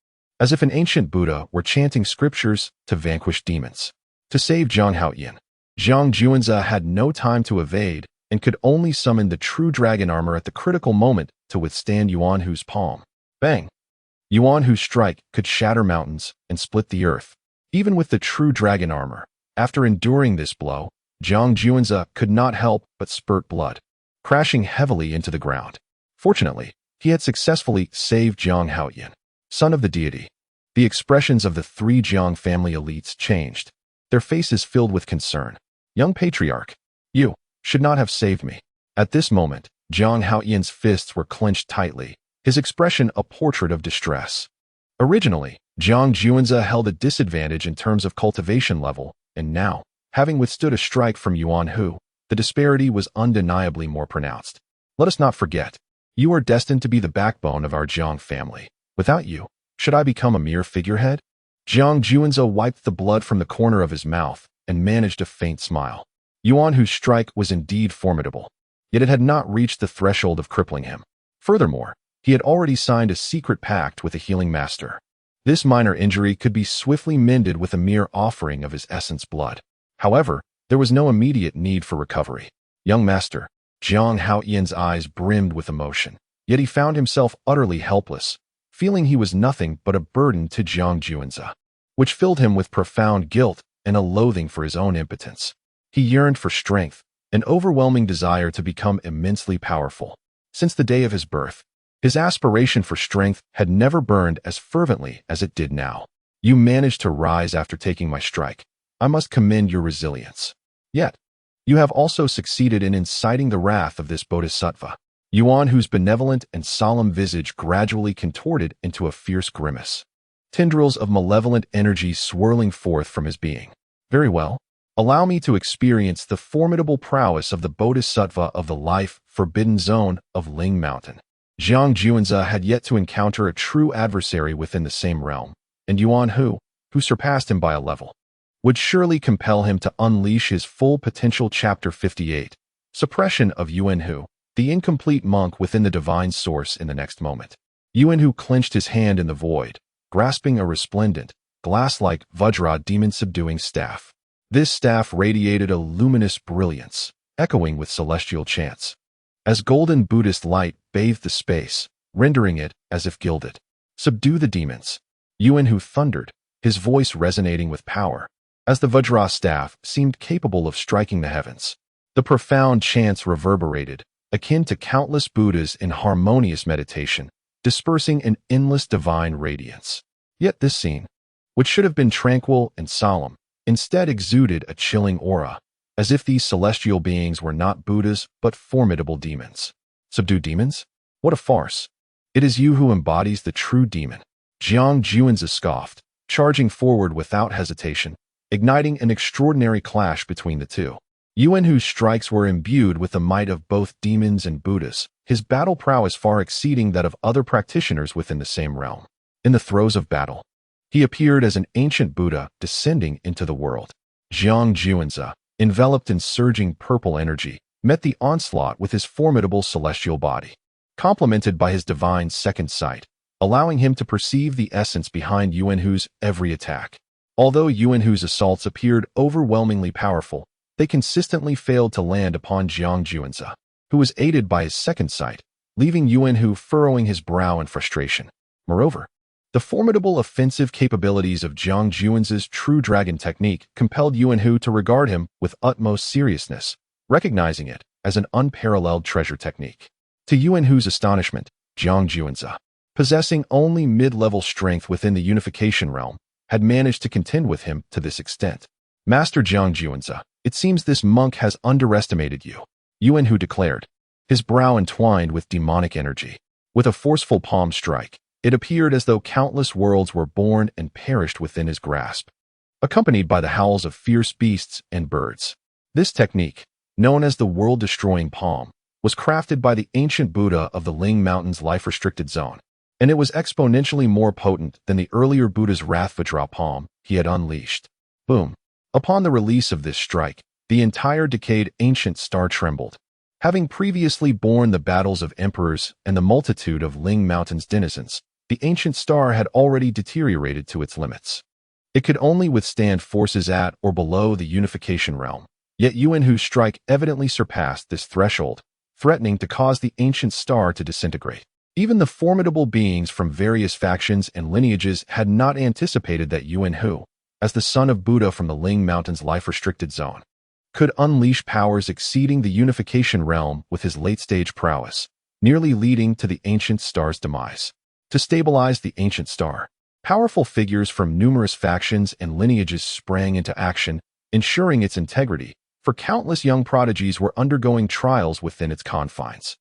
as if an ancient Buddha were chanting scriptures to vanquish demons. To save Zhang Haoyan, Zhang Juanzi had no time to evade and could only summon the true dragon armor at the critical moment to withstand Yuan Hu's palm. Bang! Yuan Hu's strike could shatter mountains and split the earth. Even with the true dragon armor, after enduring this blow, Zhang Juanzi could not help but spurt blood, crashing heavily into the ground. Fortunately, He had successfully saved Jiang Haoyan, son of the deity. The expressions of the three Jiang family elites changed, their faces filled with concern. Young patriarch, you should not have saved me. At this moment, Jiang Haoyan's fists were clenched tightly, his expression a portrait of distress. Originally, Jiang Juanza held a disadvantage in terms of cultivation level, and now, having withstood a strike from Yuan Hu, the disparity was undeniably more pronounced. Let us not forget, you are destined to be the backbone of our Jiang family. Without you, should I become a mere figurehead? Jiang Juanza wiped the blood from the corner of his mouth and managed a faint smile. Yuan Hu's strike was indeed formidable, yet it had not reached the threshold of crippling him. Furthermore, he had already signed a secret pact with a healing master. This minor injury could be swiftly mended with a mere offering of his essence blood. However, there was no immediate need for recovery. Young master, Jiang Haoyan's eyes brimmed with emotion, yet he found himself utterly helpless, feeling he was nothing but a burden to Jiang Juanza, which filled him with profound guilt and a loathing for his own impotence. He yearned for strength, an overwhelming desire to become immensely powerful. Since the day of his birth, his aspiration for strength had never burned as fervently as it did now. You managed to rise after taking my strike. I must commend your resilience. Yet, you have also succeeded in inciting the wrath of this bodhisattva. Yuan Hu's benevolent and solemn visage gradually contorted into a fierce grimace, tendrils of malevolent energy swirling forth from his being. Very well. Allow me to experience the formidable prowess of the bodhisattva of the life-forbidden zone of Ling Mountain. Jiang Juanza had yet to encounter a true adversary within the same realm, and Yuan Hu, who surpassed him by a level, would surely compel him to unleash his full potential. Chapter 58. Suppression of Yuan Hu, the incomplete monk within the divine source. In the next moment, Yuan Hu clenched his hand in the void, grasping a resplendent, glass-like Vajra demon-subduing staff. This staff radiated a luminous brilliance, echoing with celestial chants, as golden Buddhist light bathed the space, rendering it as if gilded. Subdue the demons, Yuan Hu thundered, his voice resonating with power, as the Vajra staff seemed capable of striking the heavens. The profound chants reverberated, akin to countless Buddhas in harmonious meditation, dispersing an endless divine radiance. Yet this scene, which should have been tranquil and solemn, instead exuded a chilling aura, as if these celestial beings were not Buddhas but formidable demons. Subdue demons? What a farce! It is you who embodies the true demon. Jiang Juanza scoffed, charging forward without hesitation, igniting an extraordinary clash between the two. Yuan Hu's strikes were imbued with the might of both demons and Buddhas, his battle prowess far exceeding that of other practitioners within the same realm. In the throes of battle, he appeared as an ancient Buddha descending into the world. Jiang Juanza, enveloped in surging purple energy, met the onslaught with his formidable celestial body, complemented by his divine second sight, allowing him to perceive the essence behind Yuan Hu's every attack. Although Yuan Hu's assaults appeared overwhelmingly powerful, they consistently failed to land upon Jiang Juanza, who was aided by his second sight, leaving Yuan Hu furrowing his brow in frustration. Moreover, the formidable offensive capabilities of Jiang Juanza's true dragon technique compelled Yuan Hu to regard him with utmost seriousness, recognizing it as an unparalleled treasure technique. To Yuan Hu's astonishment, Jiang Juanza, possessing only mid-level strength within the unification realm, had managed to contend with him to this extent. Master Jiang Juanza, it seems this monk has underestimated you, Yuan Hu declared, his brow entwined with demonic energy. With a forceful palm strike, it appeared as though countless worlds were born and perished within his grasp, accompanied by the howls of fierce beasts and birds. This technique, known as the world-destroying palm, was crafted by the ancient Buddha of the Ling Mountain's life-restricted zone, and it was exponentially more potent than the earlier Buddha's Wrath Vajra palm he had unleashed. Boom! Upon the release of this strike, the entire decayed ancient star trembled. Having previously borne the battles of emperors and the multitude of Ling Mountain's denizens, the ancient star had already deteriorated to its limits. It could only withstand forces at or below the unification realm, yet Yuan Hu's strike evidently surpassed this threshold, threatening to cause the ancient star to disintegrate. Even the formidable beings from various factions and lineages had not anticipated that Yuan Hu, as the son of Buddha from the Ling Mountain's life-restricted zone, could unleash powers exceeding the unification realm with his late-stage prowess. nearly leading to the ancient star's demise. To stabilize the ancient star, powerful figures from numerous factions and lineages sprang into action, ensuring its integrity, for countless young prodigies were undergoing trials within its confines.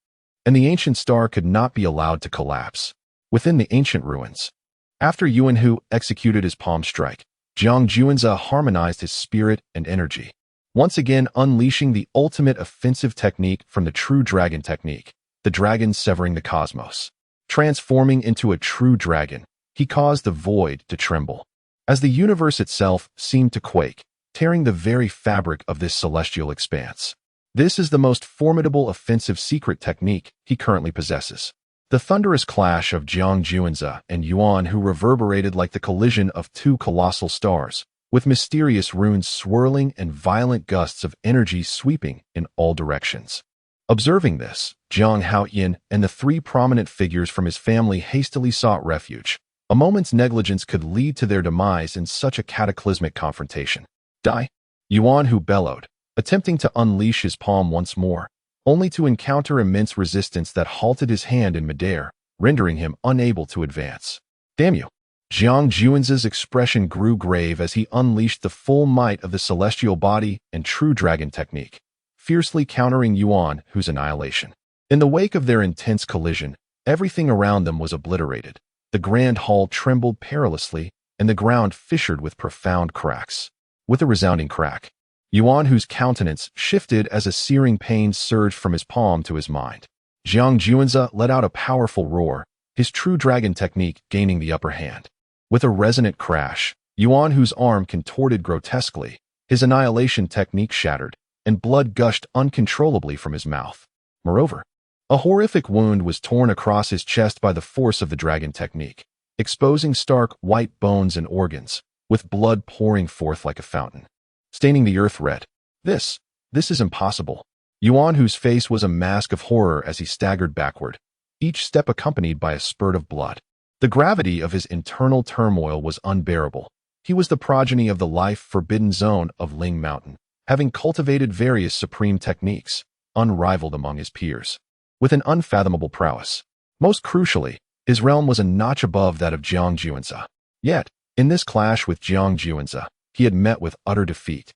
And the ancient star could not be allowed to collapse. Within the ancient ruins, after Yuan Hu executed his palm strike, Jiang Juanzi harmonized his spirit and energy, once again unleashing the ultimate offensive technique from the true dragon technique, the dragon severing the cosmos. Transforming into a true dragon, he caused the void to tremble, as the universe itself seemed to quake, tearing the very fabric of this celestial expanse. This is the most formidable offensive secret technique he currently possesses. The thunderous clash of Jiang Juanzi and Yuan Hu reverberated like the collision of two colossal stars, with mysterious runes swirling and violent gusts of energy sweeping in all directions. Observing this, Jiang Haoyin and the three prominent figures from his family hastily sought refuge. A moment's negligence could lead to their demise in such a cataclysmic confrontation. Die! Yuan Hu bellowed, attempting to unleash his palm once more, only to encounter immense resistance that halted his hand in midair, rendering him unable to advance. Damn you! Jiang Juanzi's expression grew grave as he unleashed the full might of the celestial body and true dragon technique, fiercely countering Yuan Hu's annihilation. In the wake of their intense collision, everything around them was obliterated. The grand hall trembled perilously, and the ground fissured with profound cracks. With a resounding crack, Yuan Hu's countenance shifted as a searing pain surged from his palm to his mind. Jiang Juanzi let out a powerful roar, his true dragon technique gaining the upper hand. With a resonant crash, Yuan Hu's arm contorted grotesquely, his annihilation technique shattered, and blood gushed uncontrollably from his mouth. Moreover, a horrific wound was torn across his chest by the force of the dragon technique, exposing stark white bones and organs, with blood pouring forth like a fountain, staining the earth red. This is impossible. Yuan Hu's face was a mask of horror as he staggered backward, each step accompanied by a spurt of blood. The gravity of his internal turmoil was unbearable. He was the progeny of the life-forbidden zone of Ling Mountain, having cultivated various supreme techniques, unrivaled among his peers, with an unfathomable prowess. Most crucially, his realm was a notch above that of Jiang Juanzi. Yet, in this clash with Jiang Juanzi, he had met with utter defeat,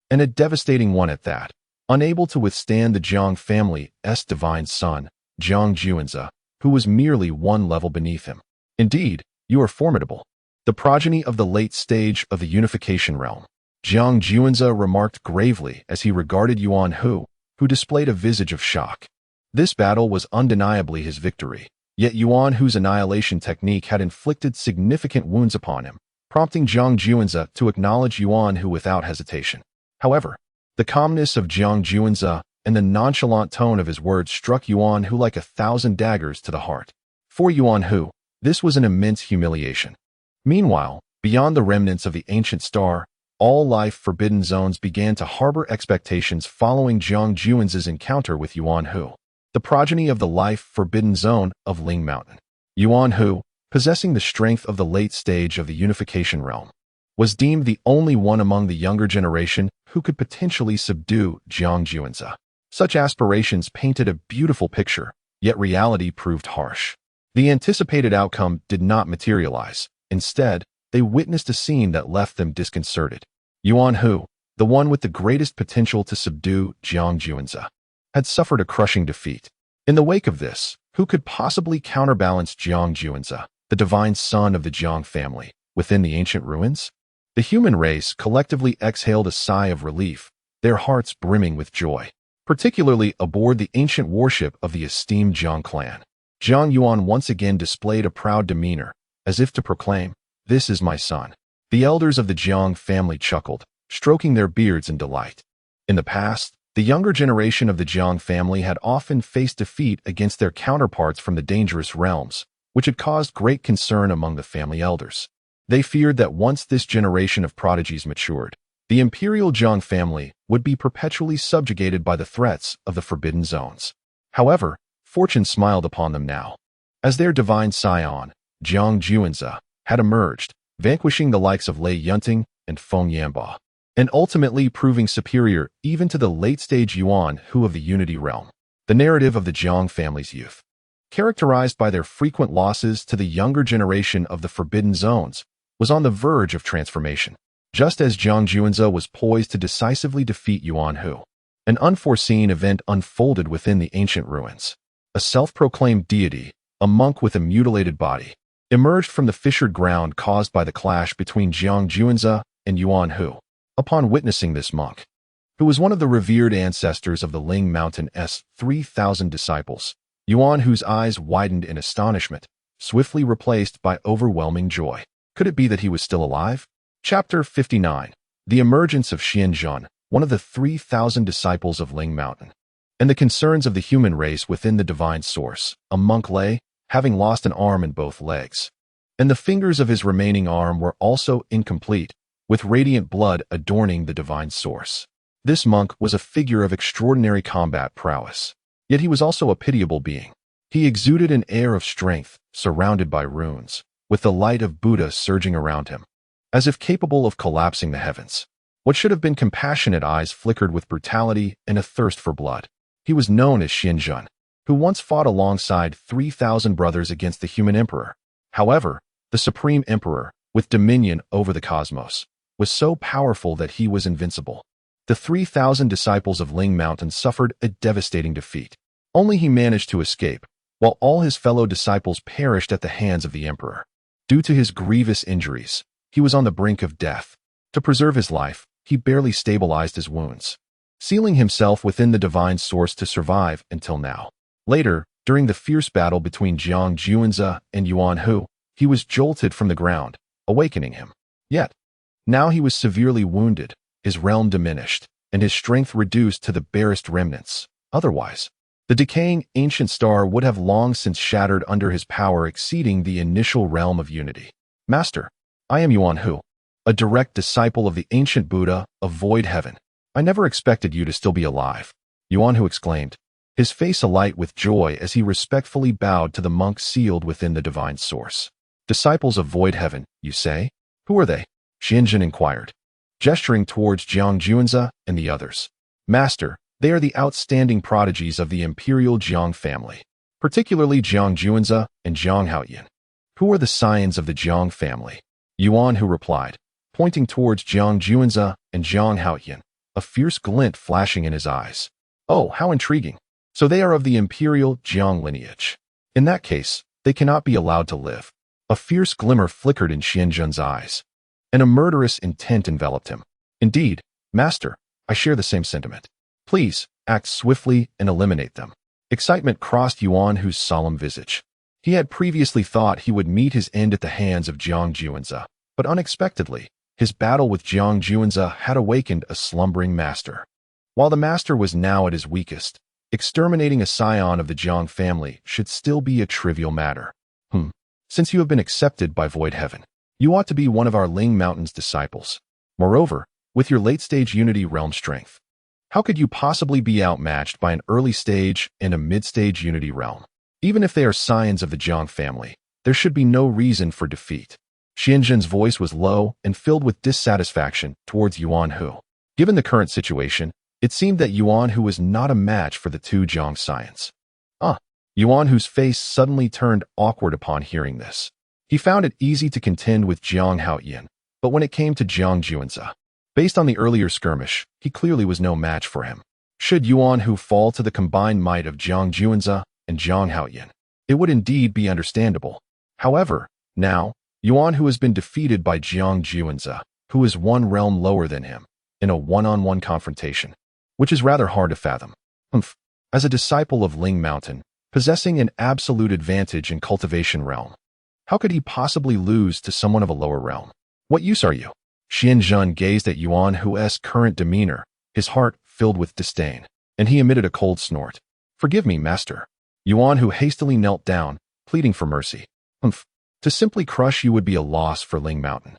and a devastating one at that. Unable to withstand the Jiang family's divine son, Jiang Juanzi, who was merely one level beneath him. Indeed, you are formidable. The progeny of the late stage of the unification realm, Jiang Juanzi remarked gravely as he regarded Yuan Hu, who displayed a visage of shock. This battle was undeniably his victory, yet Yuan Hu's annihilation technique had inflicted significant wounds upon him, prompting Jiang Juanzi to acknowledge Yuan Hu without hesitation. However, the calmness of Jiang Juanzi and the nonchalant tone of his words struck Yuan Hu like 1,000 daggers to the heart. For Yuan Hu, this was an immense humiliation. Meanwhile, beyond the remnants of the ancient star, all life-forbidden zones began to harbor expectations following Jiang Juanzi's encounter with Yuan Hu, the progeny of the life-forbidden zone of Ling Mountain. Yuan Hu, possessing the strength of the late stage of the unification realm, was deemed the only one among the younger generation who could potentially subdue Jiang Juanzi. Such aspirations painted a beautiful picture, yet reality proved harsh. The anticipated outcome did not materialize. Instead, they witnessed a scene that left them disconcerted. Yuan Hu, the one with the greatest potential to subdue Jiang Juanzi, had suffered a crushing defeat. In the wake of this, who could possibly counterbalance Jiang Juanzi, the divine son of the Jiang family, within the ancient ruins? The human race collectively exhaled a sigh of relief, their hearts brimming with joy, particularly aboard the ancient warship of the esteemed Jiang clan. Jiang Yuan once again displayed a proud demeanor, as if to proclaim, "This is my son." The elders of the Jiang family chuckled, stroking their beards in delight. In the past, the younger generation of the Jiang family had often faced defeat against their counterparts from the dangerous realms, which had caused great concern among the family elders. They feared that once this generation of prodigies matured, the Imperial Jiang family would be perpetually subjugated by the threats of the forbidden zones. However, fortune smiled upon them now, as their divine scion, Jiang Juanzi, had emerged, vanquishing the likes of Lei Yunting and Feng Yanba, and ultimately proving superior even to the late-stage Yuan Hu of the Unity realm. The narrative of the Jiang family's youth, characterized by their frequent losses to the younger generation of the Forbidden Zones, was on the verge of transformation. Just as Jiang Juanze was poised to decisively defeat Yuan Hu, an unforeseen event unfolded within the ancient ruins. A self-proclaimed deity, a monk with a mutilated body, emerged from the fissured ground caused by the clash between Jiang Juanze and Yuan Hu. Upon witnessing this monk, who was one of the revered ancestors of the Ling Mountain's 3,000 disciples, Yuan Hu's eyes widened in astonishment, swiftly replaced by overwhelming joy. Could it be that he was still alive? Chapter 59. The emergence of Xianzhen, one of the 3,000 disciples of Ling Mountain, and the concerns of the human race within the divine source. A monk lay, having lost an arm and both legs, and the fingers of his remaining arm were also incomplete, with radiant blood adorning the divine source. This monk was a figure of extraordinary combat prowess, yet he was also a pitiable being. He exuded an air of strength, surrounded by runes, with the light of Buddha surging around him, as if capable of collapsing the heavens. What should have been compassionate eyes flickered with brutality and a thirst for blood. He was known as Xianzhen, who once fought alongside 3,000 brothers against the human emperor. However, the supreme emperor, with dominion over the cosmos, was so powerful that he was invincible. The 3,000 disciples of Ling Mountain suffered a devastating defeat. Only he managed to escape, while all his fellow disciples perished at the hands of the emperor. Due to his grievous injuries, he was on the brink of death. To preserve his life, he barely stabilized his wounds, sealing himself within the divine source to survive until now. Later, during the fierce battle between Jiang Juanze and Yuan Hu, he was jolted from the ground, awakening him. Yet, now he was severely wounded, his realm diminished, and his strength reduced to the barest remnants. Otherwise, the decaying ancient star would have long since shattered under his power exceeding the initial realm of unity. Master, I am Yuan Hu, a direct disciple of the ancient Buddha of Void Heaven. I never expected you to still be alive, Yuan Hu exclaimed, his face alight with joy as he respectfully bowed to the monk sealed within the divine source. Disciples of Void Heaven, you say? Who are they? Xianzhen inquired, gesturing towards Jiang Juanze and the others. Master, they are the outstanding prodigies of the Imperial Jiang family, particularly Jiang Juanze and Jiang Haoyan. Who are the scions of the Jiang family? Yuan Hu replied, pointing towards Jiang Juanze and Jiang Haoyan, a fierce glint flashing in his eyes. Oh, how intriguing. So they are of the Imperial Jiang lineage. In that case, they cannot be allowed to live. A fierce glimmer flickered in Xianzhen's eyes, and a murderous intent enveloped him. Indeed, Master, I share the same sentiment. Please, act swiftly and eliminate them. Excitement crossed Yuan Hu's solemn visage. He had previously thought he would meet his end at the hands of Jiang Juanze, but unexpectedly, his battle with Jiang Juanze had awakened a slumbering master. While the master was now at his weakest, exterminating a scion of the Jiang family should still be a trivial matter. Since you have been accepted by Void Heaven, you ought to be one of our Ling Mountain's disciples. Moreover, with your late-stage Unity realm strength, how could you possibly be outmatched by an early-stage and a mid-stage Unity realm? Even if they are scions of the Jiang family, there should be no reason for defeat. Xianzhen's voice was low and filled with dissatisfaction towards Yuan Hu. Given the current situation, it seemed that Yuan Hu was not a match for the two Jiang scions. Yuan Hu's face suddenly turned awkward upon hearing this. He found it easy to contend with Jiang Haoyan, but when it came to Jiang Juanze, based on the earlier skirmish, he clearly was no match for him. Should Yuan Hu fall to the combined might of Jiang Juanze and Jiang Haoyan, it would indeed be understandable. However, now, Yuan Hu has been defeated by Jiang Juanze, who is one realm lower than him, in a one-on-one confrontation, which is rather hard to fathom. As a disciple of Ling Mountain, possessing an absolute advantage in cultivation realm, how could he possibly lose to someone of a lower realm? What use are you? Xianzhen gazed at Yuan Hu's current demeanor, his heart filled with disdain, and he emitted a cold snort. Forgive me, master. Yuan Hu hastily knelt down, pleading for mercy. To simply crush you would be a loss for Ling Mountain.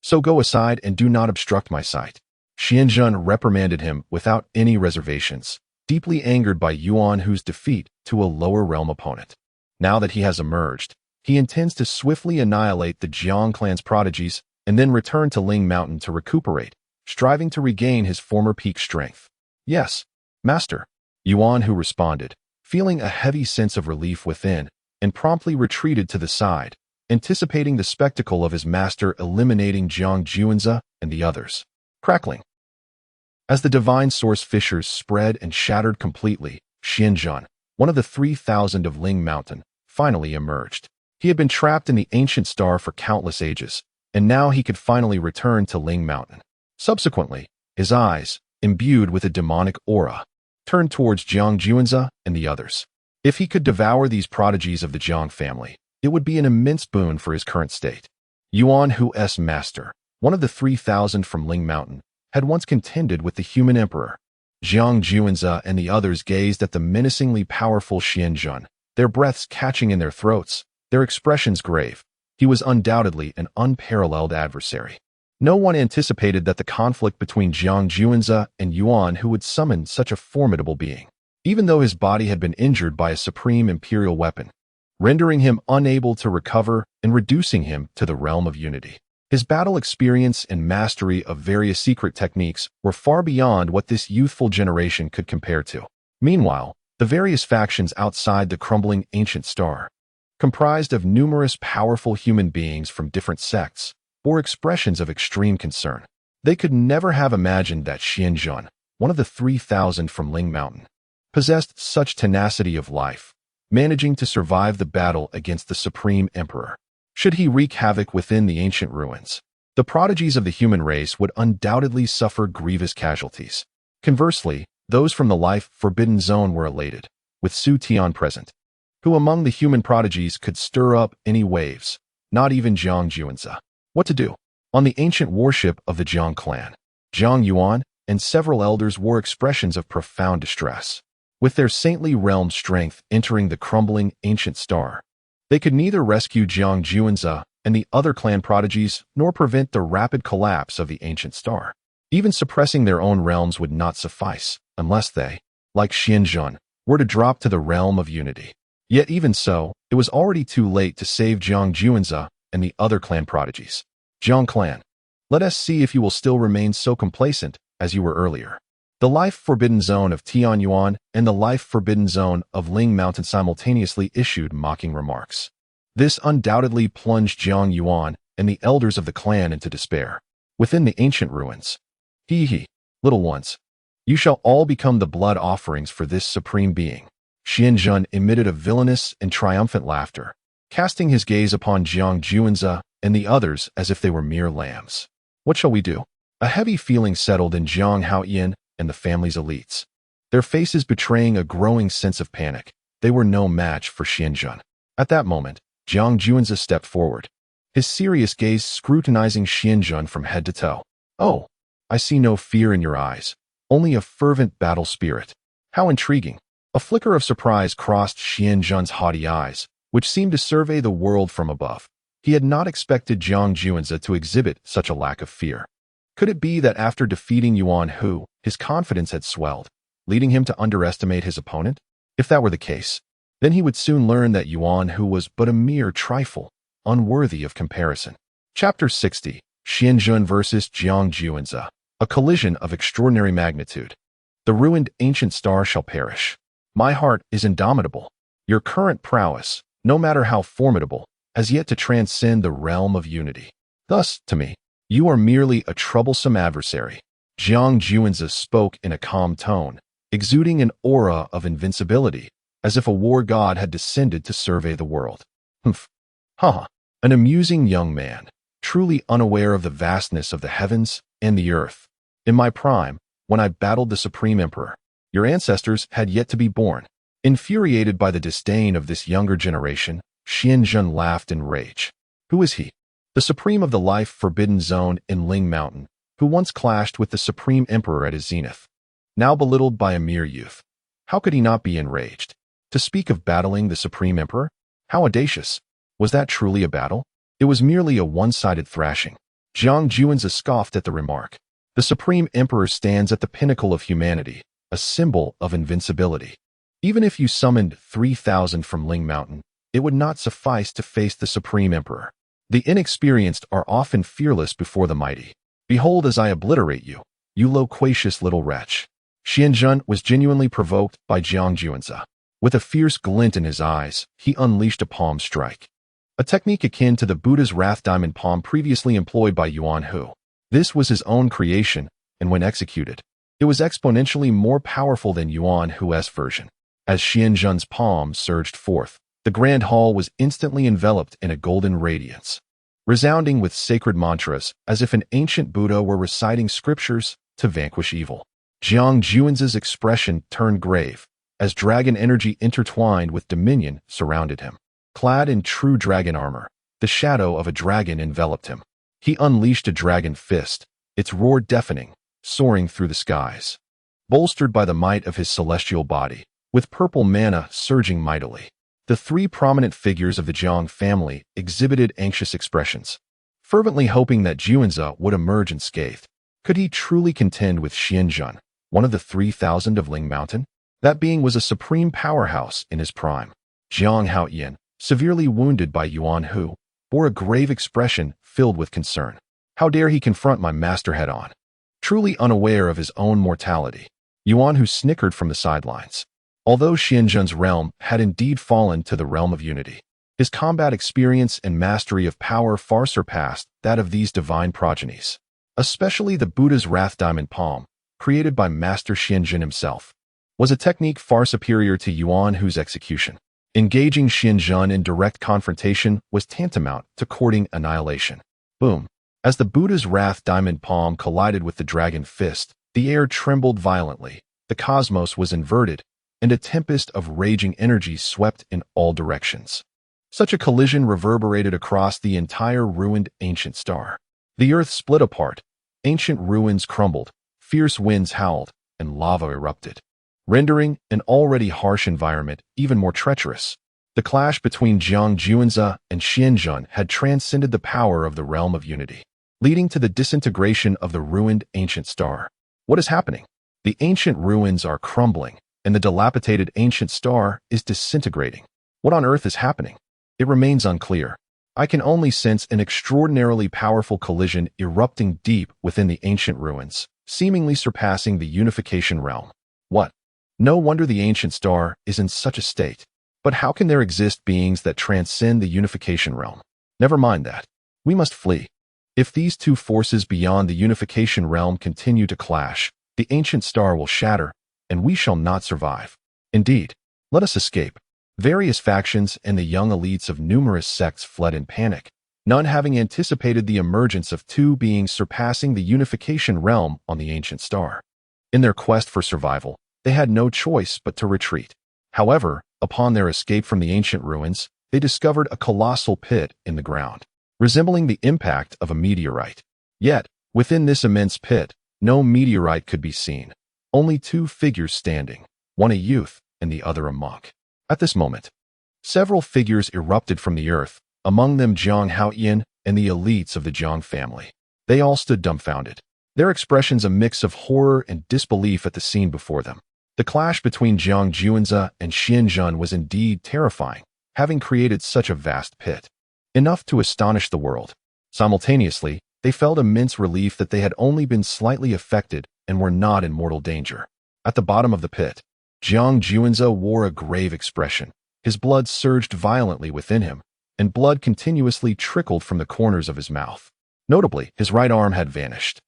So go aside and do not obstruct my sight. Xianzhen reprimanded him without any reservations, deeply angered by Yuan Hu's defeat to a lower realm opponent. Now that he has emerged, he intends to swiftly annihilate the Jiang clan's prodigies and then return to Ling Mountain to recuperate, striving to regain his former peak strength. Yes, master, Yuan Hu responded, feeling a heavy sense of relief within and promptly retreated to the side, anticipating the spectacle of his master eliminating Jiang Juanzi and the others. Crackling. As the divine source fissures spread and shattered completely, Xianzhen, one of the 3,000 of Ling Mountain, finally emerged. He had been trapped in the ancient star for countless ages, and now he could finally return to Ling Mountain. Subsequently, his eyes, imbued with a demonic aura, turned towards Jiang Juanzi and the others. If he could devour these prodigies of the Jiang family, it would be an immense boon for his current state. Yuan Hu's master, one of the 3,000 from Ling Mountain, had once contended with the human emperor. Jiang Juanzi and the others gazed at the menacingly powerful Xianzhen, their breaths catching in their throats, their expressions grave. He was undoubtedly an unparalleled adversary. No one anticipated that the conflict between Jiang Juanzi and Yuan Hu would summon such a formidable being, even though his body had been injured by a supreme imperial weapon, rendering him unable to recover and reducing him to the realm of unity. His battle experience and mastery of various secret techniques were far beyond what this youthful generation could compare to. Meanwhile, the various factions outside the crumbling ancient star, comprised of numerous powerful human beings from different sects, bore expressions of extreme concern. They could never have imagined that Xianzhen, one of the 3,000 from Ling Mountain, possessed such tenacity of life, managing to survive the battle against the Supreme Emperor. Should he wreak havoc within the ancient ruins, the prodigies of the human race would undoubtedly suffer grievous casualties. Conversely, those from the Life Forbidden Zone were elated, with Su Tian present, who among the human prodigies could stir up any waves, not even Jiang Juanzi. What to do? On the ancient warship of the Jiang clan, Jiang Yuan and several elders wore expressions of profound distress. With their saintly realm strength entering the crumbling ancient star, they could neither rescue Jiang Juanzi and the other clan prodigies nor prevent the rapid collapse of the ancient star. Even suppressing their own realms would not suffice, unless they, like Xianzhen, were to drop to the realm of unity. Yet even so, it was already too late to save Jiang Juanzi and the other clan prodigies. Jiang clan, let us see if you will still remain so complacent as you were earlier. The Life Forbidden Zone of Tianyuan and the Life Forbidden Zone of Ling Mountain simultaneously issued mocking remarks. This undoubtedly plunged Jiang Yuan and the elders of the clan into despair. Within the ancient ruins, he, little ones, you shall all become the blood offerings for this supreme being. Xianzhen emitted a villainous and triumphant laughter, casting his gaze upon Jiang Juanzi and the others as if they were mere lambs. What shall we do? A heavy feeling settled in Jiang Haoyan and the family's elites, their faces betraying a growing sense of panic. They were no match for Xianzhen. At that moment, Jiang Juanzi stepped forward, his serious gaze scrutinizing Xianzhen from head to toe. Oh, I see no fear in your eyes, only a fervent battle spirit. How intriguing. A flicker of surprise crossed Xianzhen's haughty eyes, which seemed to survey the world from above. He had not expected Jiang Juanzi to exhibit such a lack of fear. Could it be that after defeating Yuan Hu, his confidence had swelled, leading him to underestimate his opponent? If that were the case, then he would soon learn that Yuan Hu was but a mere trifle, unworthy of comparison. Chapter 60, Xianzhen vs. Jiang Juanzi, a collision of extraordinary magnitude. The ruined ancient star shall perish. My heart is indomitable. Your current prowess, no matter how formidable, has yet to transcend the realm of unity. Thus, to me, you are merely a troublesome adversary. Jiang Juanzi spoke in a calm tone, exuding an aura of invincibility, as if a war god had descended to survey the world. Humph. An amusing young man, truly unaware of the vastness of the heavens and the earth. In my prime, when I battled the Supreme Emperor, your ancestors had yet to be born. Infuriated by the disdain of this younger generation, Xianzhen laughed in rage. Who is he? The Supreme of the Life Forbidden Zone in Ling Mountain, who once clashed with the Supreme Emperor at his zenith. Now belittled by a mere youth. How could he not be enraged? To speak of battling the Supreme Emperor? How audacious! Was that truly a battle? It was merely a one-sided thrashing. Jiang Juanzi scoffed at the remark. The Supreme Emperor stands at the pinnacle of humanity, a symbol of invincibility. Even if you summoned 3,000 from Ling Mountain, it would not suffice to face the Supreme Emperor. The inexperienced are often fearless before the mighty. Behold as I obliterate you, you loquacious little wretch. Xianzhen was genuinely provoked by Jiang Juanzi. With a fierce glint in his eyes, he unleashed a palm strike. A technique akin to the Buddha's Wrath diamond palm previously employed by Yuan Hu. This was his own creation, and when executed, it was exponentially more powerful than Yuan Hu's version. As Xianzhen's palm surged forth, the grand hall was instantly enveloped in a golden radiance, resounding with sacred mantras as if an ancient Buddha were reciting scriptures to vanquish evil. Jiang Juan's expression turned grave, as dragon energy intertwined with dominion surrounded him. Clad in true dragon armor, the shadow of a dragon enveloped him. He unleashed a dragon fist, its roar deafening, soaring through the skies. Bolstered by the might of his celestial body, with purple mana surging mightily, the three prominent figures of the Jiang family exhibited anxious expressions, fervently hoping that Juanzi would emerge unscathed. Could he truly contend with Xianzhen, one of the 3,000 of Ling Mountain? That being was a supreme powerhouse in his prime. Jiang Haoyan, severely wounded by Yuan Hu, bore a grave expression filled with concern. How dare he confront my master head-on? Truly unaware of his own mortality, Yuan Hu snickered from the sidelines. Although Xianzhen's realm had indeed fallen to the realm of unity, his combat experience and mastery of power far surpassed that of these divine progenies, especially the Buddha's Wrath diamond palm, created by Master Xianzhen himself, was a technique far superior to Yuan Hu's execution. Engaging Xianzhen in direct confrontation was tantamount to courting annihilation. Boom! As the Buddha's Wrath diamond palm collided with the dragon fist, the air trembled violently, the cosmos was inverted, and a tempest of raging energy swept in all directions. Such a collision reverberated across the entire ruined ancient star. The earth split apart, ancient ruins crumbled, fierce winds howled, and lava erupted, rendering an already harsh environment even more treacherous. The clash between Jiang Juanzi and Xianzhen had transcended the power of the realm of unity, leading to the disintegration of the ruined ancient star. What is happening? The ancient ruins are crumbling, and the dilapidated ancient star is disintegrating. What on earth is happening? It remains unclear. I can only sense an extraordinarily powerful collision erupting deep within the ancient ruins, seemingly surpassing the unification realm. What? No wonder the ancient star is in such a state. But how can there exist beings that transcend the unification realm? Never mind that. We must flee. If these two forces beyond the unification realm continue to clash, the ancient star will shatter, and we shall not survive. Indeed, let us escape. Various factions and the young elites of numerous sects fled in panic, none having anticipated the emergence of two beings surpassing the unification realm on the ancient star. In their quest for survival, they had no choice but to retreat. However, upon their escape from the ancient ruins, they discovered a colossal pit in the ground, resembling the impact of a meteorite. Yet, within this immense pit, no meteorite could be seen. Only two figures standing, one a youth and the other a monk. At this moment, several figures erupted from the earth, among them Jiang Haoyan and the elites of the Jiang family. They all stood dumbfounded, their expressions a mix of horror and disbelief at the scene before them. The clash between Jiang Juanzi and Xianzhen was indeed terrifying, having created such a vast pit, enough to astonish the world. Simultaneously, they felt immense relief that they had only been slightly affected and were not in mortal danger. At the bottom of the pit, Jiang Juanzi wore a grave expression. His blood surged violently within him, and blood continuously trickled from the corners of his mouth. Notably, his right arm had vanished,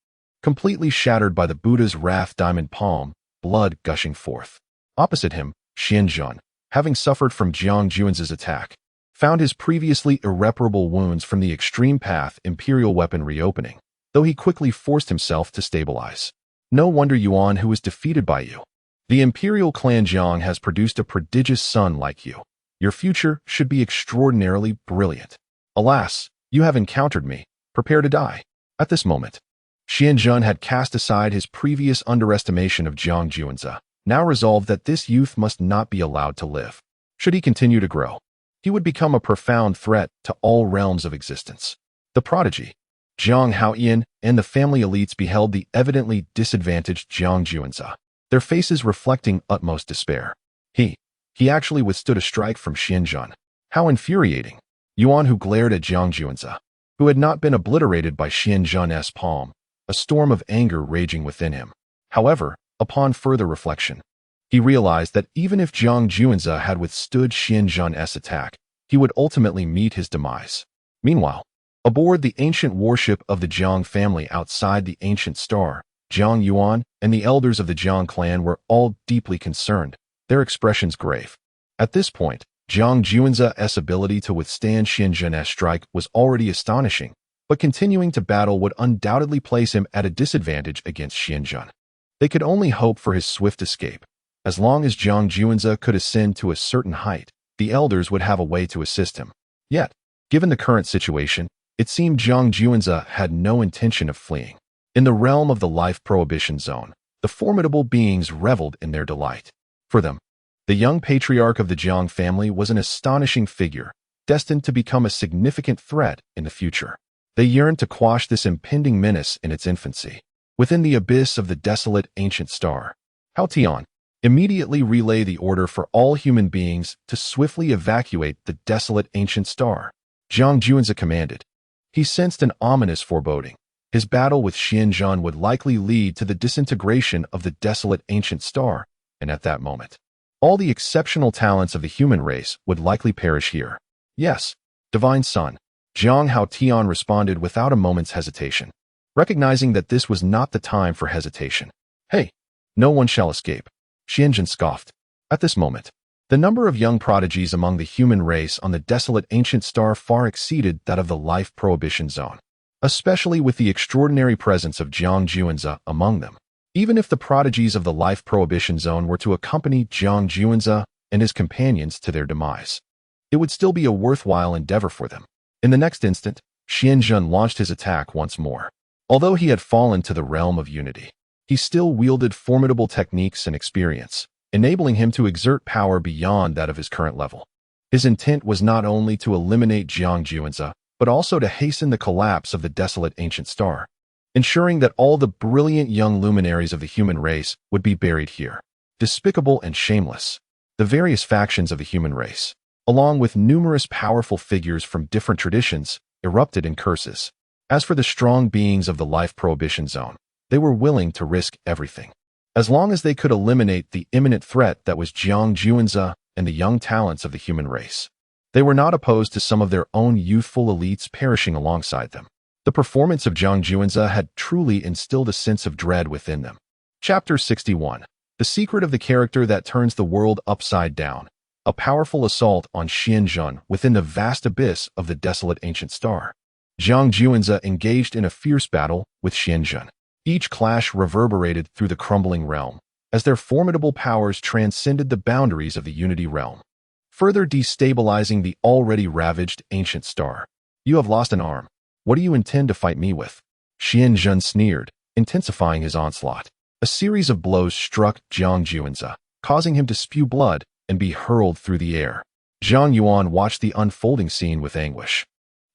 completely shattered by the Buddha's Wrath diamond palm, blood gushing forth. Opposite him, Xianzhen, having suffered from Jiang Juanzi's attack, found his previously irreparable wounds from the extreme path Imperial weapon reopening, though he quickly forced himself to stabilize. No wonder Yuan Hu was defeated by you. The Imperial clan Jiang has produced a prodigious son like you. Your future should be extraordinarily brilliant. Alas, you have encountered me. Prepare to die. At this moment, Xianzhen had cast aside his previous underestimation of Jiang Juanzi, now resolved that this youth must not be allowed to live. Should he continue to grow, he would become a profound threat to all realms of existence. The prodigy, Jiang Haoyan, and the family elites beheld the evidently disadvantaged Jiang Juanzi, their faces reflecting utmost despair. He actually withstood a strike from Xianzhen. How infuriating! Yuan Hu glared at Jiang Juanzi, who had not been obliterated by Xianzhen's palm, a storm of anger raging within him. However, upon further reflection, He realized that even if Jiang Juanze had withstood Xian Zhen's attack, he would ultimately meet his demise. Meanwhile, aboard the ancient warship of the Jiang family outside the ancient star, Jiang Yuan and the elders of the Jiang clan were all deeply concerned, their expressions grave. At this point, Jiang Juanze's ability to withstand Xian Zhen's strike was already astonishing, but continuing to battle would undoubtedly place him at a disadvantage against Xian Zhen. They could only hope for his swift escape. As long as Jiang Juanze could ascend to a certain height, the elders would have a way to assist him. Yet, given the current situation, it seemed Jiang Juanze had no intention of fleeing. In the realm of the life prohibition zone, the formidable beings reveled in their delight. For them, the young patriarch of the Jiang family was an astonishing figure, destined to become a significant threat in the future. They yearned to quash this impending menace in its infancy. Within the abyss of the desolate ancient star, Hao Tian immediately relay the order for all human beings to swiftly evacuate the desolate ancient star. Jiang Juanze commanded. He sensed an ominous foreboding. His battle with Xian Zhen would likely lead to the disintegration of the desolate ancient star, and at that moment, all the exceptional talents of the human race would likely perish here. Yes, Divine Son, Jiang Hao Tian responded without a moment's hesitation, recognizing that this was not the time for hesitation. Hey, no one shall escape. Xian Zhen scoffed. At this moment, the number of young prodigies among the human race on the desolate ancient star far exceeded that of the life prohibition zone, especially with the extraordinary presence of Jiang Juanze among them. Even if the prodigies of the life prohibition zone were to accompany Jiang Juanze and his companions to their demise, it would still be a worthwhile endeavor for them. In the next instant, Xian Zhen launched his attack once more. Although he had fallen to the realm of unity, he still wielded formidable techniques and experience, enabling him to exert power beyond that of his current level. His intent was not only to eliminate Jiang Juanze, but also to hasten the collapse of the desolate ancient star, ensuring that all the brilliant young luminaries of the human race would be buried here. Despicable and shameless, the various factions of the human race, along with numerous powerful figures from different traditions, erupted in curses. As for the strong beings of the life prohibition zone, they were willing to risk everything, as long as they could eliminate the imminent threat that was Jiang Juanze and the young talents of the human race. They were not opposed to some of their own youthful elites perishing alongside them. The performance of Jiang Juanze had truly instilled a sense of dread within them. Chapter 61. The Secret of the Character That Turns the World Upside Down. A powerful assault on Xian Zhen within the vast abyss of the desolate ancient star. Jiang Juanze engaged in a fierce battle with Xian Zhen. Each clash reverberated through the crumbling realm, as their formidable powers transcended the boundaries of the Unity realm, further destabilizing the already ravaged ancient star. You have lost an arm. What do you intend to fight me with? Xian Zhen sneered, intensifying his onslaught. A series of blows struck Jiang Juanze, causing him to spew blood and be hurled through the air. Jiang Yuan watched the unfolding scene with anguish,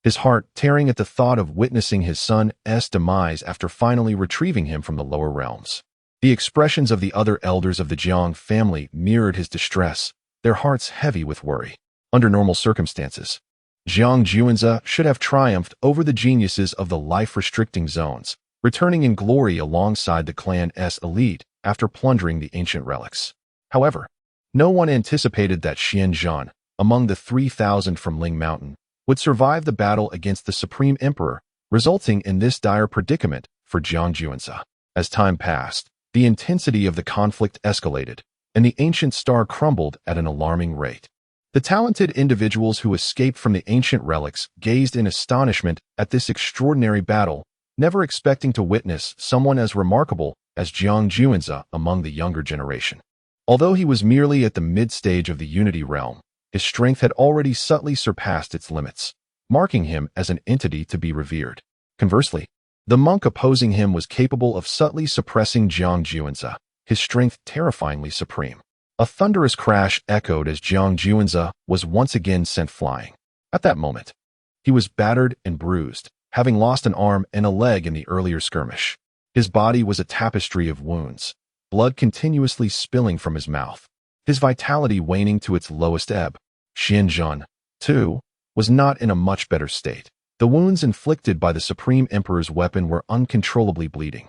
his heart tearing at the thought of witnessing his son's demise after finally retrieving him from the lower realms. The expressions of the other elders of the Jiang family mirrored his distress, their hearts heavy with worry. Under normal circumstances, Jiang Juanze should have triumphed over the geniuses of the life-restricting zones, returning in glory alongside the clan's elite after plundering the ancient relics. However, no one anticipated that Xian Zhen, among the 3,000 from Ling Mountain, would survive the battle against the Supreme Emperor, resulting in this dire predicament for Jiang Juanze. As time passed, the intensity of the conflict escalated, and the ancient star crumbled at an alarming rate. The talented individuals who escaped from the ancient relics gazed in astonishment at this extraordinary battle, never expecting to witness someone as remarkable as Jiang Juanze among the younger generation. Although he was merely at the mid-stage of the Unity realm, his strength had already subtly surpassed its limits, marking him as an entity to be revered. Conversely, the monk opposing him was capable of subtly suppressing Jiang Juanze, his strength terrifyingly supreme. A thunderous crash echoed as Jiang Juanze was once again sent flying. At that moment, he was battered and bruised, having lost an arm and a leg in the earlier skirmish. His body was a tapestry of wounds, blood continuously spilling from his mouth, his vitality waning to its lowest ebb. Xian Zhen, too, was not in a much better state. The wounds inflicted by the Supreme Emperor's weapon were uncontrollably bleeding.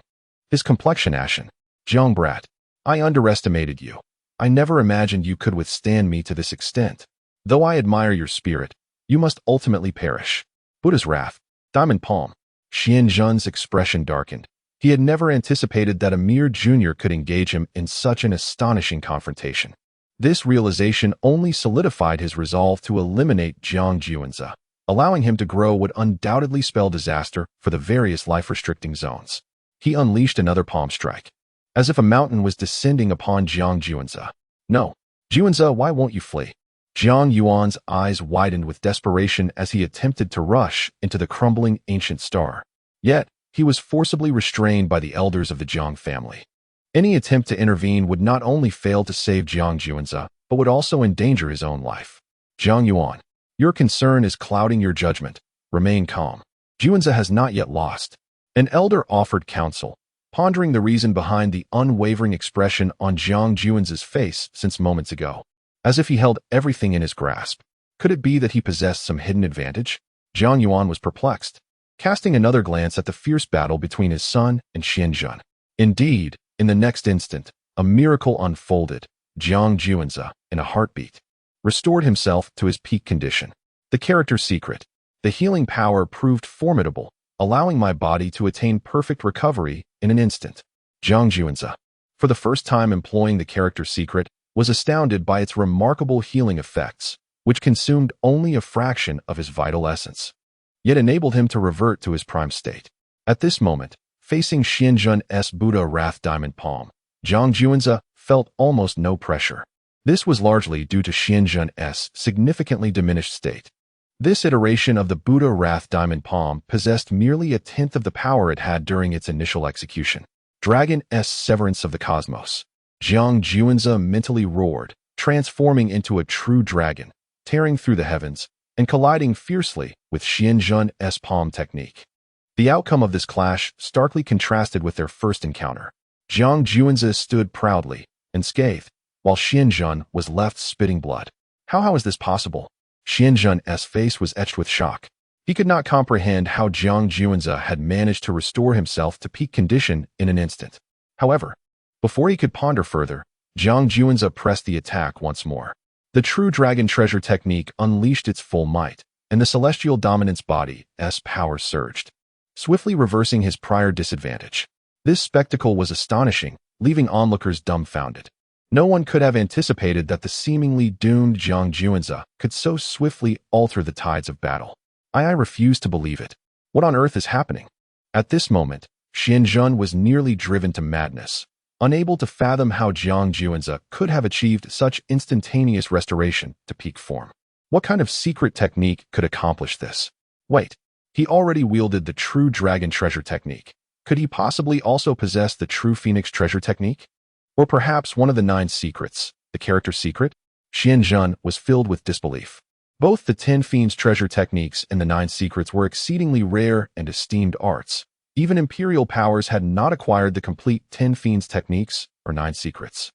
His complexion ashen. Jiang brat, I underestimated you. I never imagined you could withstand me to this extent. Though I admire your spirit, you must ultimately perish. Buddha's wrath. Diamond palm. Xianzhen's expression darkened. He had never anticipated that a mere junior could engage him in such an astonishing confrontation. This realization only solidified his resolve to eliminate Jiang Juanze. Allowing him to grow would undoubtedly spell disaster for the various life-restricting zones. He unleashed another palm strike, as if a mountain was descending upon Jiang Juanze. No, Juanze, why won't you flee? Jiang Yuan's eyes widened with desperation as he attempted to rush into the crumbling ancient star. Yet, he was forcibly restrained by the elders of the Jiang family. Any attempt to intervene would not only fail to save Jiang Juanze, but would also endanger his own life. Jiang Yuan, your concern is clouding your judgment. Remain calm. Juanze has not yet lost. An elder offered counsel, pondering the reason behind the unwavering expression on Jiang Juanze's face since moments ago, as if he held everything in his grasp. Could it be that he possessed some hidden advantage? Jiang Yuan was perplexed, casting another glance at the fierce battle between his son and Xianzhen. Indeed, in the next instant, a miracle unfolded. Jiang Juanze, in a heartbeat, restored himself to his peak condition. The character secret. The healing power proved formidable, allowing my body to attain perfect recovery in an instant. Jiang Juanze, for the first time employing the character secret, was astounded by its remarkable healing effects, which consumed only a fraction of his vital essence, yet enabled him to revert to his prime state. At this moment, facing Xianzhen's Buddha Wrath Diamond Palm, Jiang Juanze felt almost no pressure. This was largely due to Xianzhen's significantly diminished state. This iteration of the Buddha Wrath Diamond Palm possessed merely a tenth of the power it had during its initial execution. Dragon's Severance of the Cosmos. Jiang Juanze mentally roared, transforming into a true dragon, tearing through the heavens, and colliding fiercely with Xianzhen's palm technique. The outcome of this clash starkly contrasted with their first encounter. Jiang Juanze stood proudly, unscathed, while Xianzhen was left spitting blood. How is this possible? Xianzhen's face was etched with shock. He could not comprehend how Jiang Juanze had managed to restore himself to peak condition in an instant. However, before he could ponder further, Jiang Juanze pressed the attack once more. The true dragon treasure technique unleashed its full might, and the celestial dominance body's power surged, swiftly reversing his prior disadvantage. This spectacle was astonishing, leaving onlookers dumbfounded. No one could have anticipated that the seemingly doomed Jiang Juanze could so swiftly alter the tides of battle. I refused to believe it. What on earth is happening? At this moment, Xianzhen was nearly driven to madness, unable to fathom how Jiang Juanze could have achieved such instantaneous restoration to peak form. What kind of secret technique could accomplish this? Wait, he already wielded the true dragon treasure technique. Could he possibly also possess the true phoenix treasure technique? Or perhaps one of the 9 secrets, the character secret? Xianzhen was filled with disbelief. Both the 10 Fiends treasure techniques and the 9 secrets were exceedingly rare and esteemed arts. Even Imperial powers had not acquired the complete 10 Fiends techniques or 9 secrets.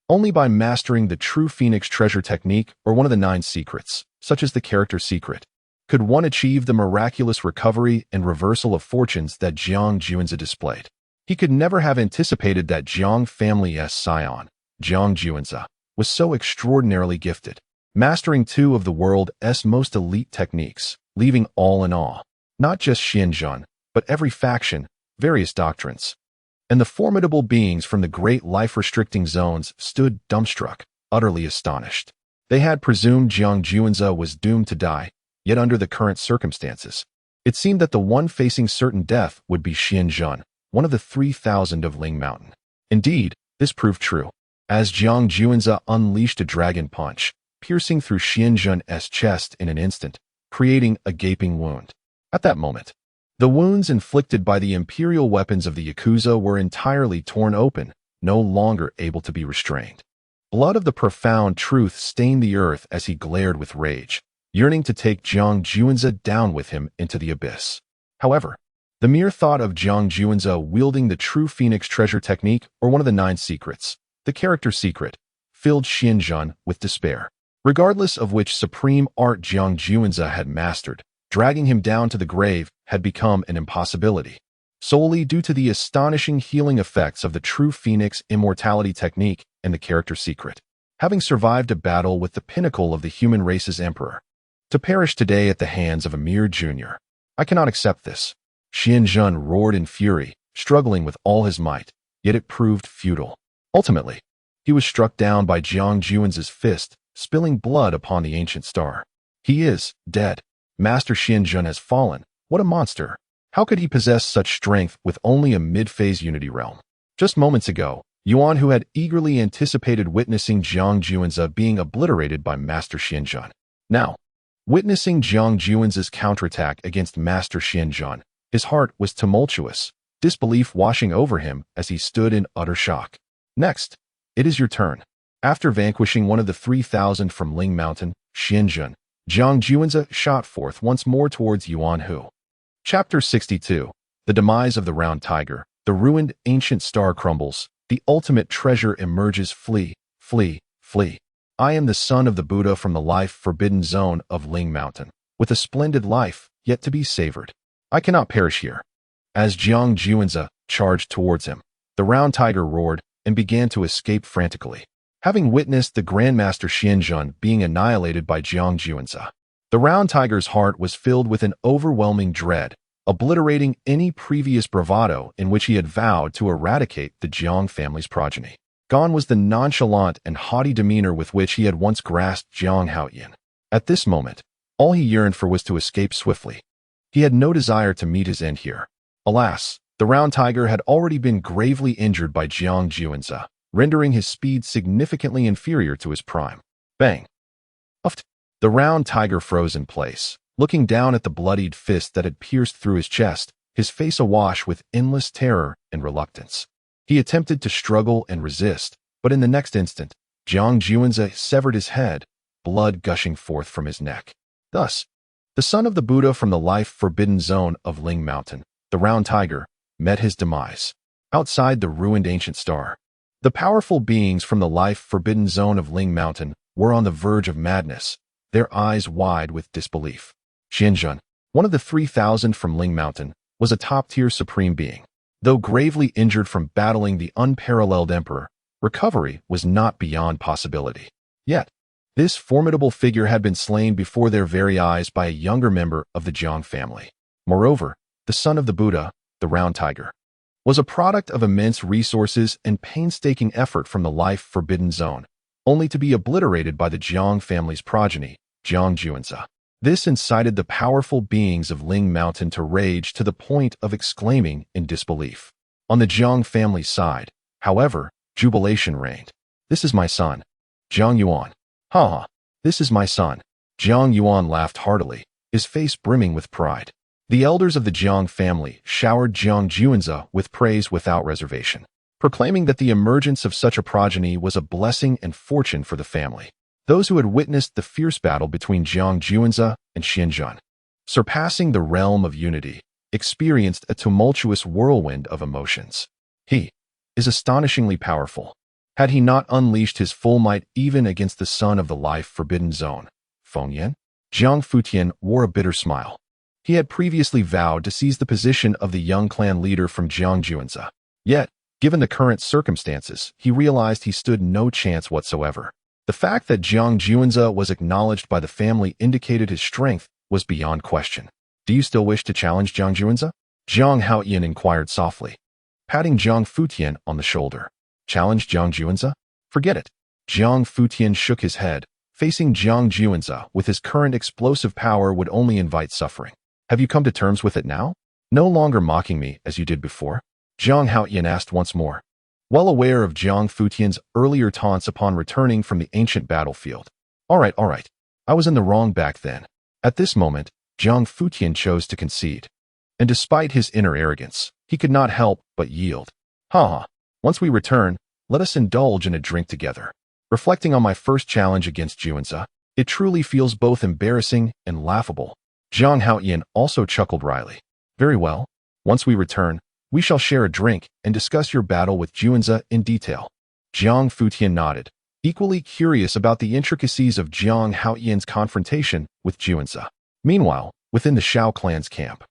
Only by mastering the true Phoenix treasure technique or one of the 9 secrets, such as the character secret, could one achieve the miraculous recovery and reversal of fortunes that Jiang Juanze displayed. He could never have anticipated that Jiang family's scion, Jiang Juanze, was so extraordinarily gifted, mastering 2 of the world's most elite techniques, leaving all in awe. Not just Xianzhen, but every faction, various doctrines, and the formidable beings from the great life-restricting zones stood dumbstruck, utterly astonished. They had presumed Jiang Juanze was doomed to die, yet under the current circumstances, it seemed that the one facing certain death would be Xianzhen, one of the 3,000 of Ling Mountain. Indeed, this proved true, as Jiang Juanze unleashed a dragon punch, piercing through Xianzhen's chest in an instant, creating a gaping wound. At that moment, the wounds inflicted by the Imperial weapons of the Yakuza were entirely torn open, no longer able to be restrained. Blood of the profound truth stained the earth as he glared with rage, yearning to take Jiang Juanze down with him into the abyss. However, the mere thought of Jiang Juanze wielding the true Phoenix treasure technique or one of the 9 secrets, the character secret, filled Xianzhen with despair. Regardless of which supreme art Jiang Juanze had mastered, dragging him down to the grave had become an impossibility, solely due to the astonishing healing effects of the true Phoenix immortality technique and the character secret. having survived a battle with the pinnacle of the human race's emperor, to perish today at the hands of a mere junior. I cannot accept this. Xianzhen roared in fury, struggling with all his might, yet it proved futile. Ultimately, he was struck down by Jiang Juan's fist, spilling blood upon the ancient star. He is dead. Master Xianzhen has fallen. What a monster! How could he possess such strength with only a mid-phase unity realm? Just moments ago, Yuan, who had eagerly anticipated witnessing Jiang Juan's being obliterated by Master Xianzhen, now, witnessing Jiang Juan's counterattack against Master Xianzhen, his heart was tumultuous, disbelief washing over him as he stood in utter shock. Next, it is your turn. After vanquishing one of the 3,000 from Ling Mountain, Xianzhen, Jiang Juan's shot forth once more towards Yuan Hu. Chapter 62. The Demise of the Round Tiger. The ruined ancient star crumbles. The ultimate treasure emerges. Flee, flee, flee. I am the son of the Buddha from the life-forbidden zone of Ling Mountain, with a splendid life yet to be savored. I cannot perish here. As Jiang Juan's charged towards him, the Round Tiger roared and began to escape frantically. Having witnessed the Grandmaster Xianzhen being annihilated by Jiang Juan's, the Round Tiger's heart was filled with an overwhelming dread, obliterating any previous bravado in which he had vowed to eradicate the Jiang family's progeny. Gone was the nonchalant and haughty demeanor with which he had once grasped Jiang Haoyan. At this moment, all he yearned for was to escape swiftly. He had no desire to meet his end here. Alas, the Round Tiger had already been gravely injured by Jiang Juan's, rendering his speed significantly inferior to his prime. Bang! Uft! The Round Tiger froze in place, looking down at the bloodied fist that had pierced through his chest, his face awash with endless terror and reluctance. He attempted to struggle and resist, but in the next instant, Jiang Juan's severed his head, blood gushing forth from his neck. Thus, the son of the Buddha from the life-forbidden zone of Ling Mountain, the Round Tiger, met his demise. Outside the ruined ancient star, the powerful beings from the life-forbidden zone of Ling Mountain were on the verge of madness, their eyes wide with disbelief. Xianzhen, one of the 3,000 from Ling Mountain, was a top-tier supreme being. Though gravely injured from battling the unparalleled emperor, recovery was not beyond possibility. Yet, this formidable figure had been slain before their very eyes by a younger member of the Jiang family. Moreover, the son of the Buddha, the Round Tiger, was a product of immense resources and painstaking effort from the life-forbidden zone, only to be obliterated by the Jiang family's progeny, Jiang Juan's. This incited the powerful beings of Ling Mountain to rage to the point of exclaiming in disbelief. On the Jiang family's side, however, jubilation reigned. This is my son, Jiang Yuan. Ha ha, this is my son. Jiang Yuan laughed heartily, his face brimming with pride. The elders of the Jiang family showered Jiang Juan's with praise without reservation, proclaiming that the emergence of such a progeny was a blessing and fortune for the family. Those who had witnessed the fierce battle between Jiang Juan's and Xianzhen, surpassing the realm of unity, experienced a tumultuous whirlwind of emotions. He is astonishingly powerful. Had he not unleashed his full might even against the son of the life-forbidden zone, Fengyan? Jiang Futian wore a bitter smile. He had previously vowed to seize the position of the young clan leader from Jiang Juan's. Yet, given the current circumstances, he realized he stood no chance whatsoever. The fact that Jiang Juan's was acknowledged by the family indicated his strength was beyond question. Do you still wish to challenge Jiang Juan's? Jiang Haoyan inquired softly, patting Jiang Futian on the shoulder. Challenge Jiang Juan's? Forget it. Jiang Futian shook his head, facing Jiang Juan's with his current explosive power would only invite suffering. Have you come to terms with it now? No longer mocking me as you did before? Jiang Haoyan asked once more, well aware of Jiang Futian's earlier taunts upon returning from the ancient battlefield. All right. I was in the wrong back then. At this moment, Jiang Futian chose to concede. And despite his inner arrogance, he could not help but yield. Ha. Once we return, let us indulge in a drink together. Reflecting on my first challenge against Juan's, it truly feels both embarrassing and laughable. Jiang Haoyan also chuckled wryly. Very well. Once we return, we shall share a drink and discuss your battle with Juan's in detail. Jiang Futian nodded, equally curious about the intricacies of Jiang Haoyan's confrontation with Juan's. Meanwhile, within the Shao clan's camp,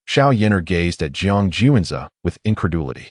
Shao Yener gazed at Jiang Juan's with incredulity.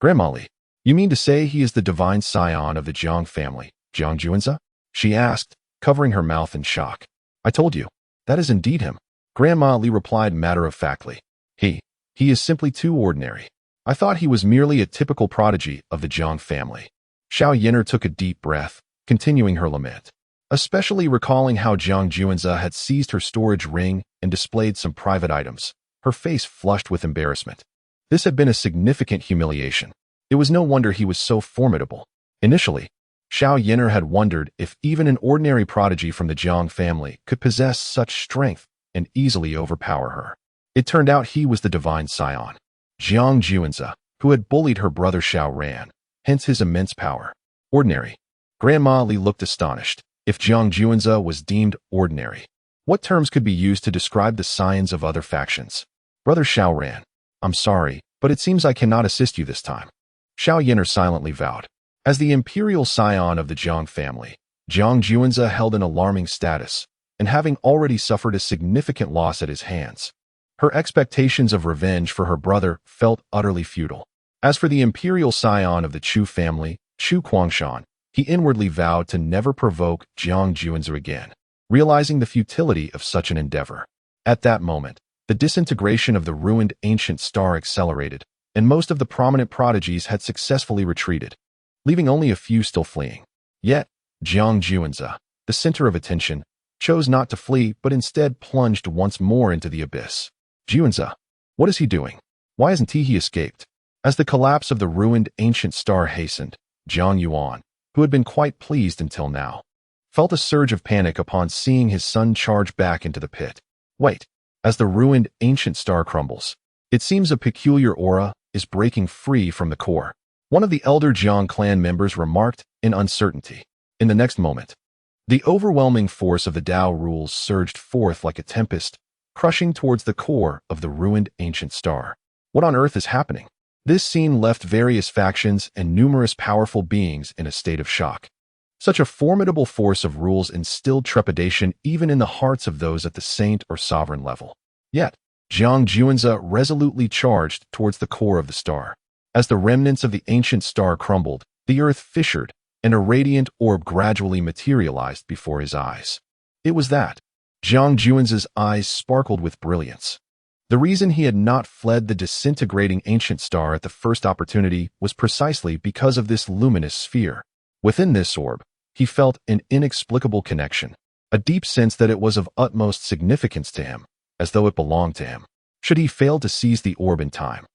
Grandmali, you mean to say he is the divine scion of the Jiang family, Jiang Juanza? She asked, covering her mouth in shock. I told you. That is indeed him. Grandma Li replied matter-of-factly. He is simply too ordinary. I thought he was merely a typical prodigy of the Jiang family. Xiao Yin'er took a deep breath, continuing her lament, especially recalling how Jiang Juanza had seized her storage ring and displayed some private items. Her face flushed with embarrassment. This had been a significant humiliation. It was no wonder he was so formidable. Initially, Xiao Yin'er had wondered if even an ordinary prodigy from the Jiang family could possess such strength and easily overpower her. It turned out he was the divine scion, Jiang Juanza, who had bullied her brother Xiao Ran, hence his immense power. Ordinary. Grandma Li looked astonished. If Jiang Juanza was deemed ordinary, what terms could be used to describe the scions of other factions? Brother Xiao Ran, I'm sorry, but it seems I cannot assist you this time. Xiao Yin'er silently vowed. As the imperial scion of the Jiang family, Jiang Juanza held an alarming status, and having already suffered a significant loss at his hands, her expectations of revenge for her brother felt utterly futile. As for the imperial scion of the Chu family, Chu Guangshan, he inwardly vowed to never provoke Jiang Juanza again, realizing the futility of such an endeavor. At that moment, the disintegration of the ruined ancient star accelerated, and most of the prominent prodigies had successfully retreated, leaving only a few still fleeing. Yet, Jiang Juanza, the center of attention, chose not to flee but instead plunged once more into the abyss. Juanza, what is he doing? Why hasn't he escaped? As the collapse of the ruined ancient star hastened, Jiang Yuan, who had been quite pleased until now, felt a surge of panic upon seeing his son charge back into the pit. Wait, as the ruined ancient star crumbles, it seems a peculiar aura is breaking free from the core. One of the elder Jiang clan members remarked in uncertainty. In the next moment, the overwhelming force of the Tao rules surged forth like a tempest, crushing towards the core of the ruined ancient star. What on earth is happening? This scene left various factions and numerous powerful beings in a state of shock. Such a formidable force of rules instilled trepidation even in the hearts of those at the saint or sovereign level. Yet, Jiang Juanza resolutely charged towards the core of the star. As the remnants of the ancient star crumbled, the earth fissured, and a radiant orb gradually materialized before his eyes. It was that. Jiang Juanza's eyes sparkled with brilliance. The reason he had not fled the disintegrating ancient star at the first opportunity was precisely because of this luminous sphere. Within this orb, he felt an inexplicable connection, a deep sense that it was of utmost significance to him, as though it belonged to him. Should he fail to seize the orb in time,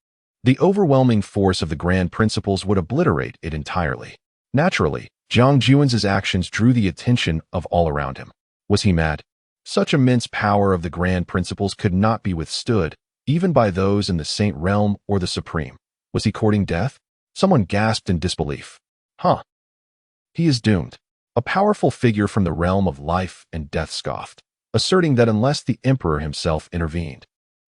the overwhelming force of the grand principles would obliterate it entirely. Naturally, Jiang Juanza's actions drew the attention of all around him. Was he mad? Such immense power of the grand principles could not be withstood, even by those in the saint realm or the supreme. Was he courting death? Someone gasped in disbelief. He is doomed. A powerful figure from the realm of life and death scoffed, asserting that unless the emperor himself intervened,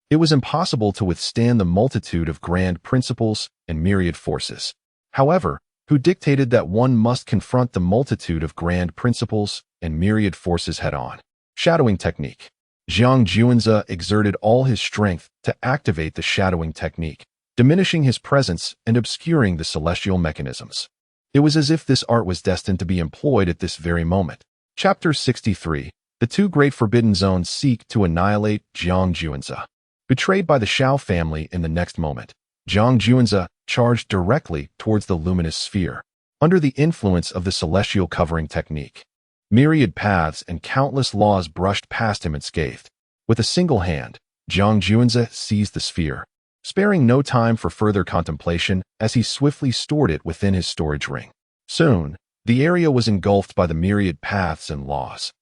it was impossible to withstand the multitude of grand principles and myriad forces. However, who dictated that one must confront the multitude of grand principles and myriad forces head-on? Shadowing technique. Jiang Juanza exerted all his strength to activate the shadowing technique, diminishing his presence and obscuring the celestial mechanisms. It was as if this art was destined to be employed at this very moment. Chapter 63. The two great forbidden zones seek to annihilate Jiang Juanza. Betrayed by the Xiao family in the next moment, Jiang Juanza charged directly towards the luminous sphere, under the influence of the celestial covering technique. Myriad paths and countless laws brushed past him unscathed. With a single hand, Jiang Juanza seized the sphere, sparing no time for further contemplation as he swiftly stored it within his storage ring. Soon, the area was engulfed by the myriad paths and laws,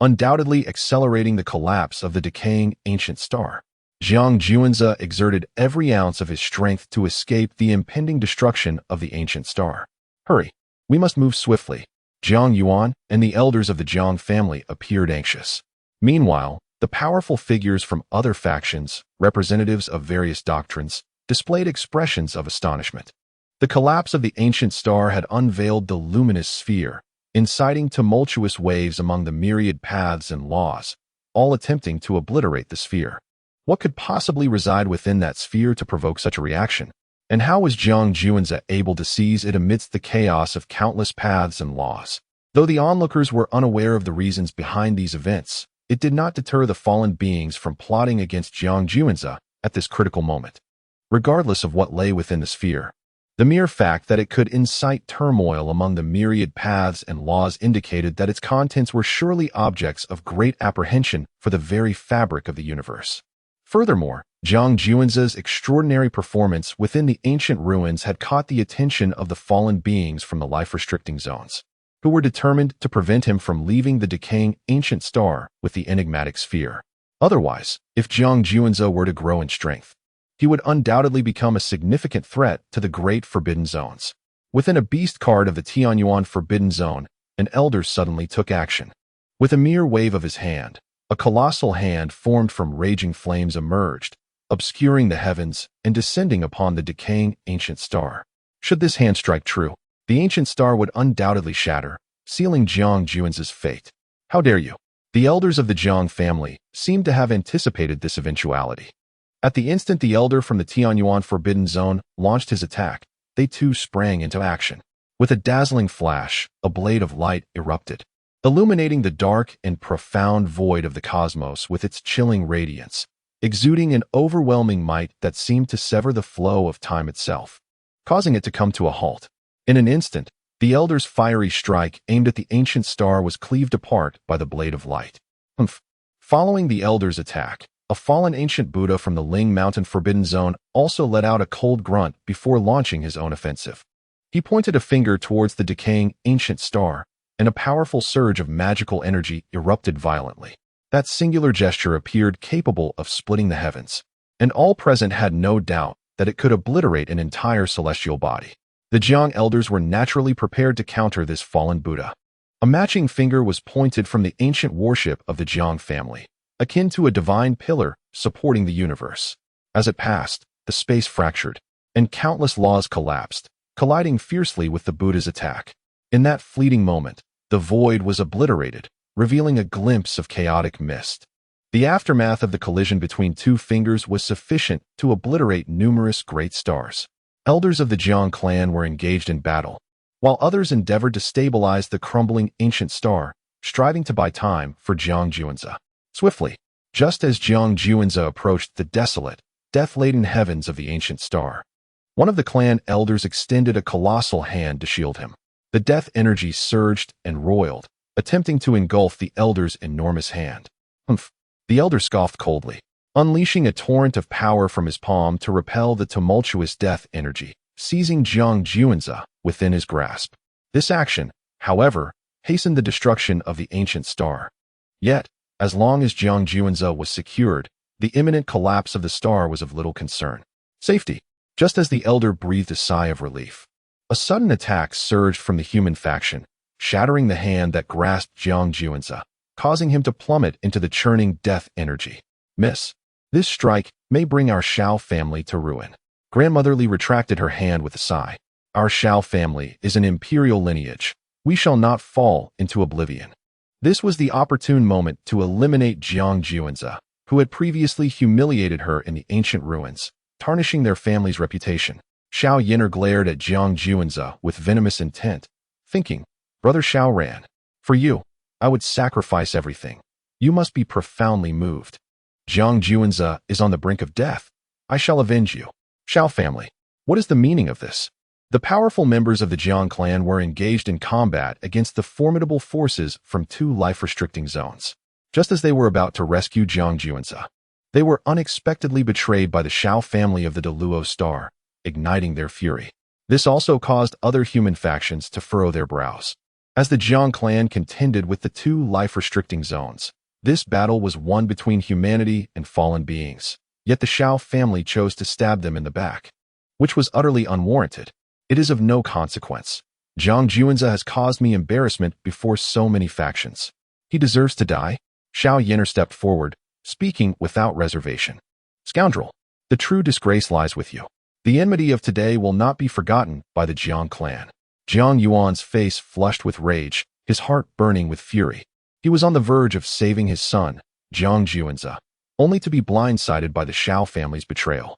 undoubtedly accelerating the collapse of the decaying ancient star. Jiang Juanza exerted every ounce of his strength to escape the impending destruction of the ancient star. Hurry, we must move swiftly. Jiang Yuan and the elders of the Jiang family appeared anxious. Meanwhile, the powerful figures from other factions, representatives of various doctrines, displayed expressions of astonishment. The collapse of the ancient star had unveiled the luminous sphere, inciting tumultuous waves among the myriad paths and laws, all attempting to obliterate the sphere. What could possibly reside within that sphere to provoke such a reaction? And how was Jiang Juanza able to seize it amidst the chaos of countless paths and laws? Though the onlookers were unaware of the reasons behind these events, it did not deter the fallen beings from plotting against Jiang Juanze at this critical moment. Regardless of what lay within the sphere, the mere fact that it could incite turmoil among the myriad paths and laws indicated that its contents were surely objects of great apprehension for the very fabric of the universe. Furthermore, Jiang Juanze's extraordinary performance within the ancient ruins had caught the attention of the fallen beings from the life-restricting zones, who were determined to prevent him from leaving the decaying ancient star with the enigmatic sphere. Otherwise, if Jiang Juanze were to grow in strength, he would undoubtedly become a significant threat to the Great Forbidden Zones. Within a beast card of the Tianyuan Forbidden Zone, an elder suddenly took action. With a mere wave of his hand, a colossal hand formed from raging flames emerged, obscuring the heavens and descending upon the decaying ancient star. Should this hand strike true, the ancient star would undoubtedly shatter, sealing Jiang Juanze's fate. How dare you? The elders of the Jiang family seemed to have anticipated this eventuality. At the instant the elder from the Tianyuan Forbidden Zone launched his attack, they too sprang into action. With a dazzling flash, a blade of light erupted, illuminating the dark and profound void of the cosmos with its chilling radiance, exuding an overwhelming might that seemed to sever the flow of time itself, causing it to come to a halt. In an instant, the elder's fiery strike aimed at the ancient star was cleaved apart by the blade of light. Following the elder's attack, a fallen ancient Buddha from the Ling Mountain Forbidden Zone also let out a cold grunt before launching his own offensive. He pointed a finger towards the decaying ancient star, and a powerful surge of magical energy erupted violently. That singular gesture appeared capable of splitting the heavens, and all present had no doubt that it could obliterate an entire celestial body. The Jiang elders were naturally prepared to counter this fallen Buddha. A matching finger was pointed from the ancient worship of the Jiang family, akin to a divine pillar supporting the universe. As it passed, the space fractured, and countless laws collapsed, colliding fiercely with the Buddha's attack. In that fleeting moment, the void was obliterated, revealing a glimpse of chaotic mist. The aftermath of the collision between two fingers was sufficient to obliterate numerous great stars. Elders of the Jiang clan were engaged in battle, while others endeavored to stabilize the crumbling ancient star, striving to buy time for Jiang Juanze. Swiftly, just as Jiang Juanze approached the desolate, death-laden heavens of the ancient star, one of the clan elders extended a colossal hand to shield him. The death energy surged and roiled, attempting to engulf the elder's enormous hand. The elder scoffed coldly, unleashing a torrent of power from his palm to repel the tumultuous death energy, seizing Jiang Juanze within his grasp. This action, however, hastened the destruction of the ancient star. Yet, as long as Jiang Juanze was secured, the imminent collapse of the star was of little concern. Safety. Just as the elder breathed a sigh of relief, a sudden attack surged from the human faction, shattering the hand that grasped Jiang Juanze, causing him to plummet into the churning death energy. Miss, this strike may bring our Shao family to ruin. Grandmotherly retracted her hand with a sigh. Our Shao family is an imperial lineage. We shall not fall into oblivion. This was the opportune moment to eliminate Jiang Juanze, who had previously humiliated her in the ancient ruins, tarnishing their family's reputation. Shao Yinner glared at Jiang Juanze with venomous intent, thinking, Brother Shao Ran, for you, I would sacrifice everything. You must be profoundly moved. Jiang Juanze is on the brink of death. I shall avenge you. Shao family, what is the meaning of this? The powerful members of the Jiang clan were engaged in combat against the formidable forces from two life-restricting zones. Just as they were about to rescue Jiang Juanze, they were unexpectedly betrayed by the Shao family of the Deluo star, igniting their fury. This also caused other human factions to furrow their brows. As the Jiang clan contended with the two life-restricting zones, this battle was won between humanity and fallen beings. Yet the Shao family chose to stab them in the back, which was utterly unwarranted. It is of no consequence. Jiang Juanze has caused me embarrassment before so many factions. He deserves to die. Shao Yinner stepped forward, speaking without reservation. Scoundrel, the true disgrace lies with you. The enmity of today will not be forgotten by the Jiang clan. Jiang Yuan's face flushed with rage, his heart burning with fury. He was on the verge of saving his son, Jiang Juanze, only to be blindsided by the Shao family's betrayal,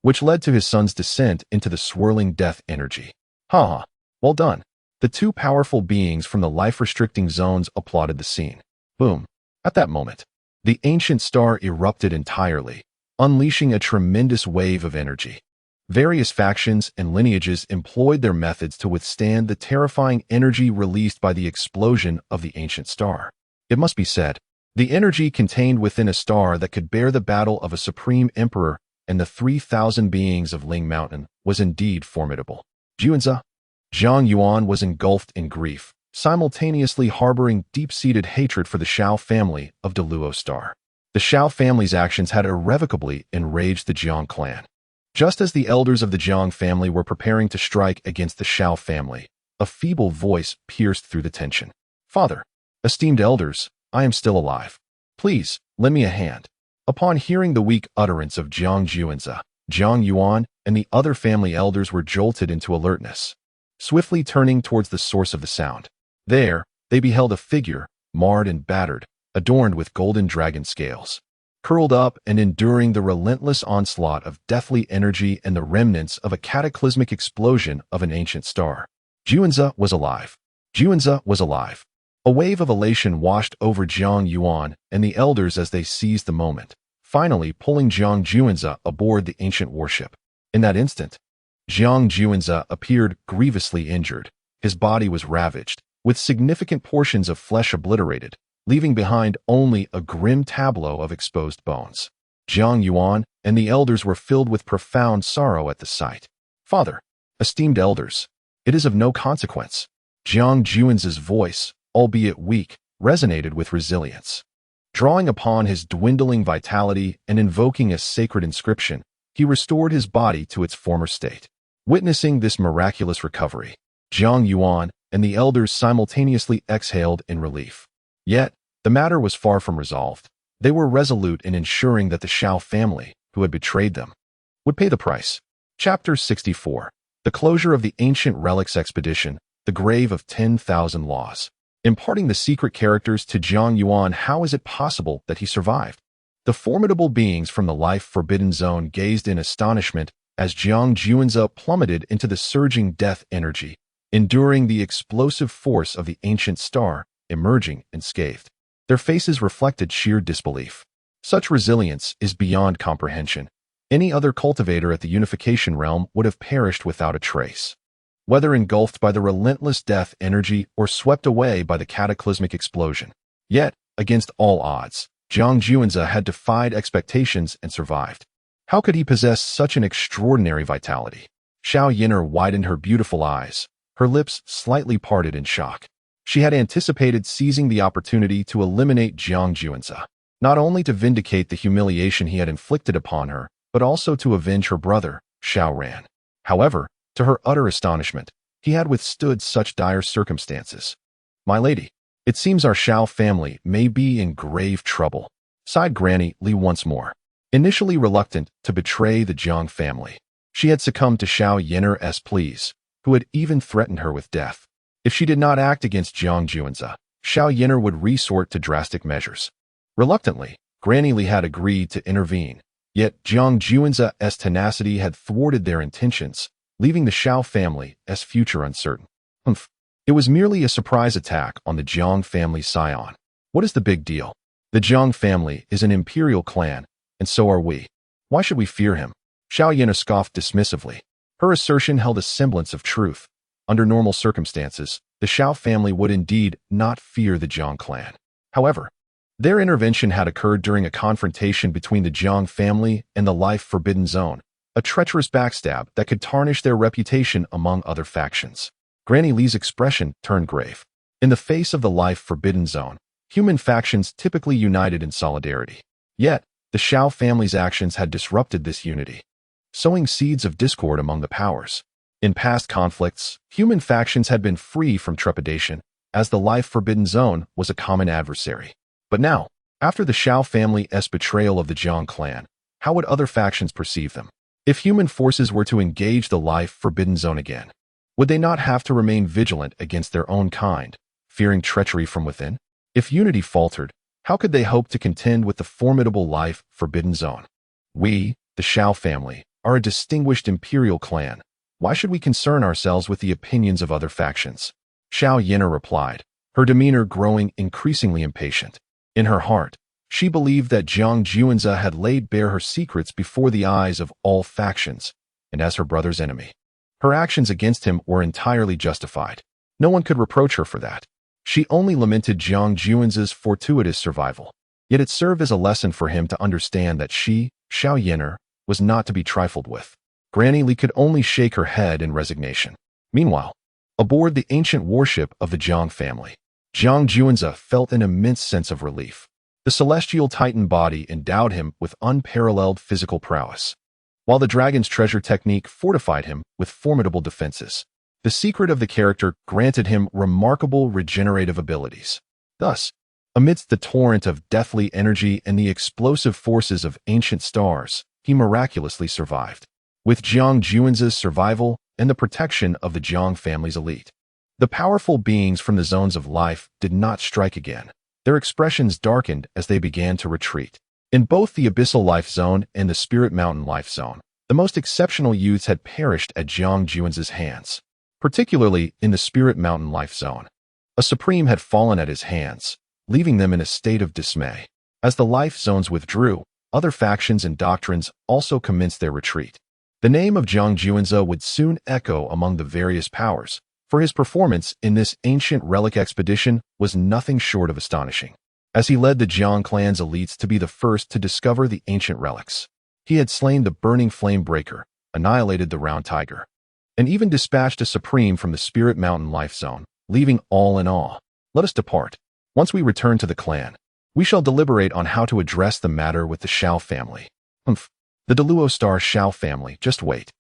which led to his son's descent into the swirling death energy. Ha! Well done. The two powerful beings from the life-restricting zones applauded the scene. Boom. At that moment, the ancient star erupted entirely, unleashing a tremendous wave of energy. Various factions and lineages employed their methods to withstand the terrifying energy released by the explosion of the ancient star. It must be said, the energy contained within a star that could bear the battle of a supreme emperor and the 3,000 beings of Ling Mountain was indeed formidable. Juanza, Zhang Yuan was engulfed in grief, simultaneously harboring deep-seated hatred for the Shao family of the Luo star. The Shao family's actions had irrevocably enraged the Jiang clan. Just as the elders of the Jiang family were preparing to strike against the Shao family, a feeble voice pierced through the tension. "Father, esteemed elders, I am still alive. Please, lend me a hand." Upon hearing the weak utterance of Jiang Juanza, Zhang Yuan and the other family elders were jolted into alertness. Swiftly turning towards the source of the sound, there, they beheld a figure, marred and battered, adorned with golden dragon scales. Curled up and enduring the relentless onslaught of deathly energy and the remnants of a cataclysmic explosion of an ancient star. Juanza was alive. Juanza was alive. A wave of elation washed over Zhang Yuan and the elders as they seized the moment, finally pulling Zhang Juanza aboard the ancient warship. In that instant, Zhang Juanza appeared grievously injured. His body was ravaged, with significant portions of flesh obliterated, leaving behind only a grim tableau of exposed bones. Zhang Yuan and the elders were filled with profound sorrow at the sight. "Father, esteemed elders, it is of no consequence." Zhang Juanza's voice, albeit weak, resonated with resilience. Drawing upon his dwindling vitality and invoking a sacred inscription, he restored his body to its former state. Witnessing this miraculous recovery, Zhang Yuan and the elders simultaneously exhaled in relief. Yet, the matter was far from resolved. They were resolute in ensuring that the Shao family, who had betrayed them, would pay the price. Chapter 64. The closure of the ancient relics expedition, the grave of 10,000 laws. Imparting the secret characters to Zhang Yuan, how is it possible that he survived? The formidable beings from the life-forbidden zone gazed in astonishment as Zhang Juanza plummeted into the surging death energy, enduring the explosive force of the ancient star, emerging unscathed. Their faces reflected sheer disbelief. Such resilience is beyond comprehension. Any other cultivator at the unification realm would have perished without a trace. Whether engulfed by the relentless death energy or swept away by the cataclysmic explosion. Yet, against all odds, Zhang Juanza had defied expectations and survived. How could he possess such an extraordinary vitality? Xiao Yin'er widened her beautiful eyes, her lips slightly parted in shock. She had anticipated seizing the opportunity to eliminate Zhang Juanza, not only to vindicate the humiliation he had inflicted upon her, but also to avenge her brother, Xiao Ran. However, to her utter astonishment, he had withstood such dire circumstances. "My lady, it seems our Xiao family may be in grave trouble," sighed Granny Li once more. Initially reluctant to betray the Jiang family, she had succumbed to Xiao Yin'er's pleas, who had even threatened her with death. If she did not act against Zhang Juanza, Xiao Yin'er would resort to drastic measures. Reluctantly, Granny Li had agreed to intervene, yet Zhang Juanza's tenacity had thwarted their intentions, leaving the Xiao family's future uncertain. It was merely a surprise attack on the Jiang family scion. What is the big deal? The Jiang family is an Imperial clan, and so are we. Why should we fear him? Xiao Yin'er scoffed dismissively. Her assertion held a semblance of truth. Under normal circumstances, the Xiao family would indeed not fear the Jiang clan. However, their intervention had occurred during a confrontation between the Jiang family and the life-forbidden zone, a treacherous backstab that could tarnish their reputation among other factions. Granny Li's expression turned grave. In the face of the life-forbidden zone, human factions typically united in solidarity. Yet, the Xiao family's actions had disrupted this unity, sowing seeds of discord among the powers. In past conflicts, human factions had been free from trepidation, as the life-forbidden zone was a common adversary. But now, after the Xiao family's betrayal of the Jiang clan, how would other factions perceive them? If human forces were to engage the life-forbidden zone again, would they not have to remain vigilant against their own kind, fearing treachery from within? If unity faltered, how could they hope to contend with the formidable life-forbidden zone? We, the Xiao family, are a distinguished Imperial clan. Why should we concern ourselves with the opinions of other factions? Xiao Yin'er replied, her demeanor growing increasingly impatient. In her heart, she believed that Jiang Juanze had laid bare her secrets before the eyes of all factions, and as her brother's enemy. Her actions against him were entirely justified. No one could reproach her for that. She only lamented Jiang Juanze's fortuitous survival. Yet it served as a lesson for him to understand that she, Xiao Yin'er, was not to be trifled with. Granny Li could only shake her head in resignation. Meanwhile, aboard the ancient warship of the Jiang family, Jiang Juanze felt an immense sense of relief. The celestial titan body endowed him with unparalleled physical prowess, while the dragon's treasure technique fortified him with formidable defenses. The secret of the character granted him remarkable regenerative abilities. Thus, amidst the torrent of deathly energy and the explosive forces of ancient stars, he miraculously survived. With Jiang Juanze's survival and the protection of the Jiang family's elite, the powerful beings from the zones of life did not strike again. Their expressions darkened as they began to retreat. In both the Abyssal Life Zone and the Spirit Mountain Life Zone, the most exceptional youths had perished at Jiang Juanze's hands. Particularly in the Spirit Mountain Life Zone, a Supreme had fallen at his hands, leaving them in a state of dismay. As the life zones withdrew, other factions and doctrines also commenced their retreat. The name of Jiang Juanze would soon echo among the various powers, for his performance in this ancient relic expedition was nothing short of astonishing. As he led the Jiang clan's elites to be the first to discover the ancient relics, he had slain the burning flame breaker, annihilated the round tiger, and even dispatched a Supreme from the Spirit Mountain Life Zone, leaving all in awe. Let us depart. Once we return to the clan, we shall deliberate on how to address the matter with the Shao family. The Deluo Star Shao family, just wait.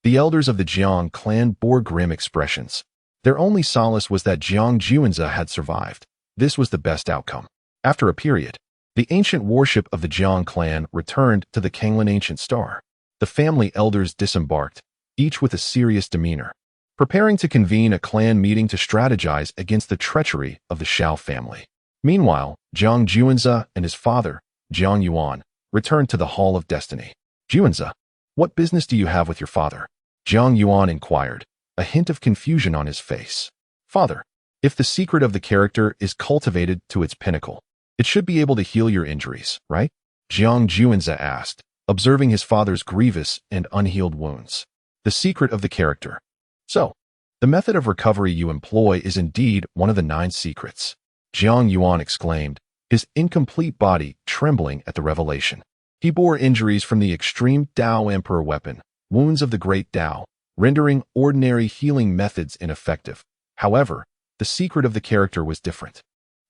The elders of the Jiang clan bore grim expressions. Their only solace was that Jiang Juanze had survived. This was the best outcome. After a period, the ancient warship of the Jiang clan returned to the Kanglan Ancient Star. The family elders disembarked, each with a serious demeanor, preparing to convene a clan meeting to strategize against the treachery of the Shao family. Meanwhile, Jiang Juanze and his father, Jiang Yuan, returned to the Hall of Destiny. Juanze, what business do you have with your father? Jiang Yuan inquired, a hint of confusion on his face. Father, if the secret of the character is cultivated to its pinnacle, it should be able to heal your injuries, right? Jiang Juanze asked, observing his father's grievous and unhealed wounds. The secret of the character. So, the method of recovery you employ is indeed one of the 9 secrets. Jiang Yuan exclaimed, his incomplete body trembling at the revelation. He bore injuries from the extreme Dao Emperor weapon, wounds of the great Dao, rendering ordinary healing methods ineffective. However, the secret of the character was different.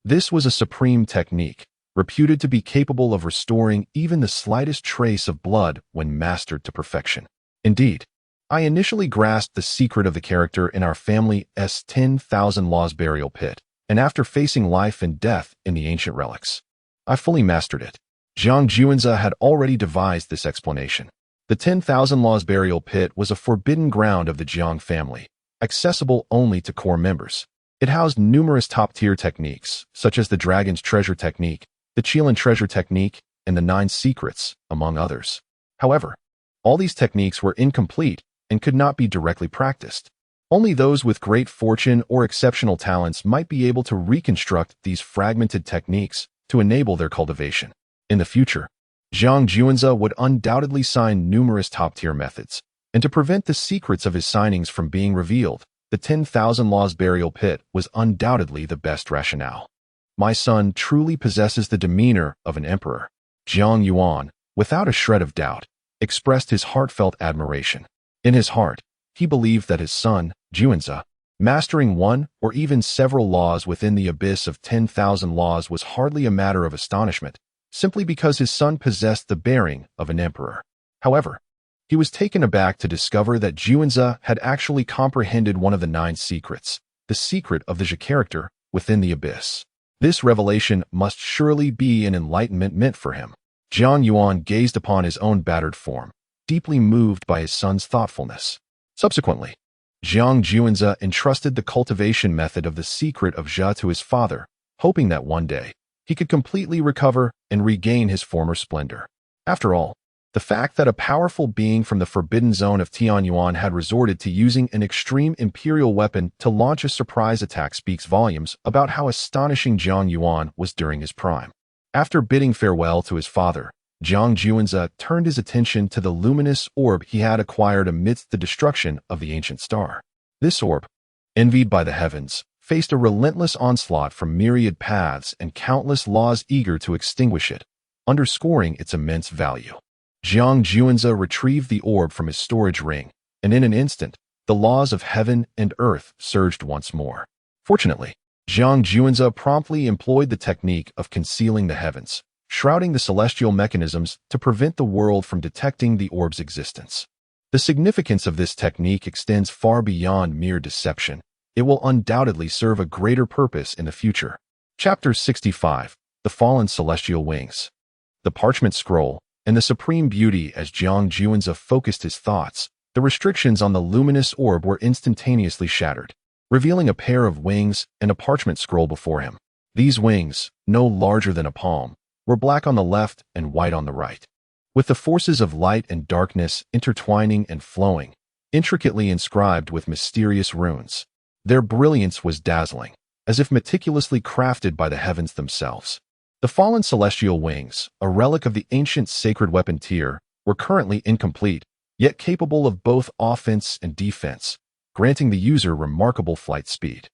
This was a supreme technique, reputed to be capable of restoring even the slightest trace of blood when mastered to perfection. Indeed, I initially grasped the secret of the character in our family's 10,000 Laws burial pit, and after facing life and death in the ancient relics, I fully mastered it. Jiang Juanze had already devised this explanation. The 10,000 Laws burial pit was a forbidden ground of the Jiang family, accessible only to core members. It housed numerous top-tier techniques, such as the Dragon's Treasure Technique, the Qilin Treasure Technique, and the 9 Secrets, among others. However, all these techniques were incomplete and could not be directly practiced. Only those with great fortune or exceptional talents might be able to reconstruct these fragmented techniques to enable their cultivation. In the future, Jiang Juanze would undoubtedly sign numerous top-tier methods, and to prevent the secrets of his signings from being revealed, the 10,000 Laws burial pit was undoubtedly the best rationale. My son truly possesses the demeanor of an emperor. Jiang Yuan, without a shred of doubt, expressed his heartfelt admiration. In his heart, he believed that his son, Juanze, mastering one or even several laws within the abyss of 10,000 laws was hardly a matter of astonishment, simply because his son possessed the bearing of an emperor. However, he was taken aback to discover that Juanze had actually comprehended one of the 9 secrets, the secret of the character within the abyss. This revelation must surely be an enlightenment meant for him. Jiang Yuan gazed upon his own battered form, deeply moved by his son's thoughtfulness. Subsequently, Jiang Juanze entrusted the cultivation method of the secret of Zhe to his father, hoping that one day he could completely recover and regain his former splendor. After all, The fact that a powerful being from the forbidden zone of Tianyuan had resorted to using an extreme Imperial weapon to launch a surprise attack speaks volumes about how astonishing Zhang Yuan was during his prime. After bidding farewell to his father, Zhang Juanze turned his attention to the luminous orb he had acquired amidst the destruction of the ancient star. This orb, envied by the heavens, faced a relentless onslaught from myriad paths and countless laws eager to extinguish it, underscoring its immense value. Zhang Juanze retrieved the orb from his storage ring, and in an instant, the laws of heaven and earth surged once more. Fortunately, Zhang Juanze promptly employed the technique of concealing the heavens, shrouding the celestial mechanisms to prevent the world from detecting the orb's existence. The significance of this technique extends far beyond mere deception. It will undoubtedly serve a greater purpose in the future. Chapter 65. The Fallen Celestial Wings. The parchment scroll, and the supreme beauty. As Zhang Juanze focused his thoughts, the restrictions on the luminous orb were instantaneously shattered, revealing a pair of wings and a parchment scroll before him. These wings, no larger than a palm, were black on the left and white on the right, with the forces of light and darkness intertwining and flowing, intricately inscribed with mysterious runes. Their brilliance was dazzling, as if meticulously crafted by the heavens themselves. The fallen celestial wings, a relic of the ancient sacred weapon tier, were currently incomplete, yet capable of both offense and defense, granting the user remarkable flight speed.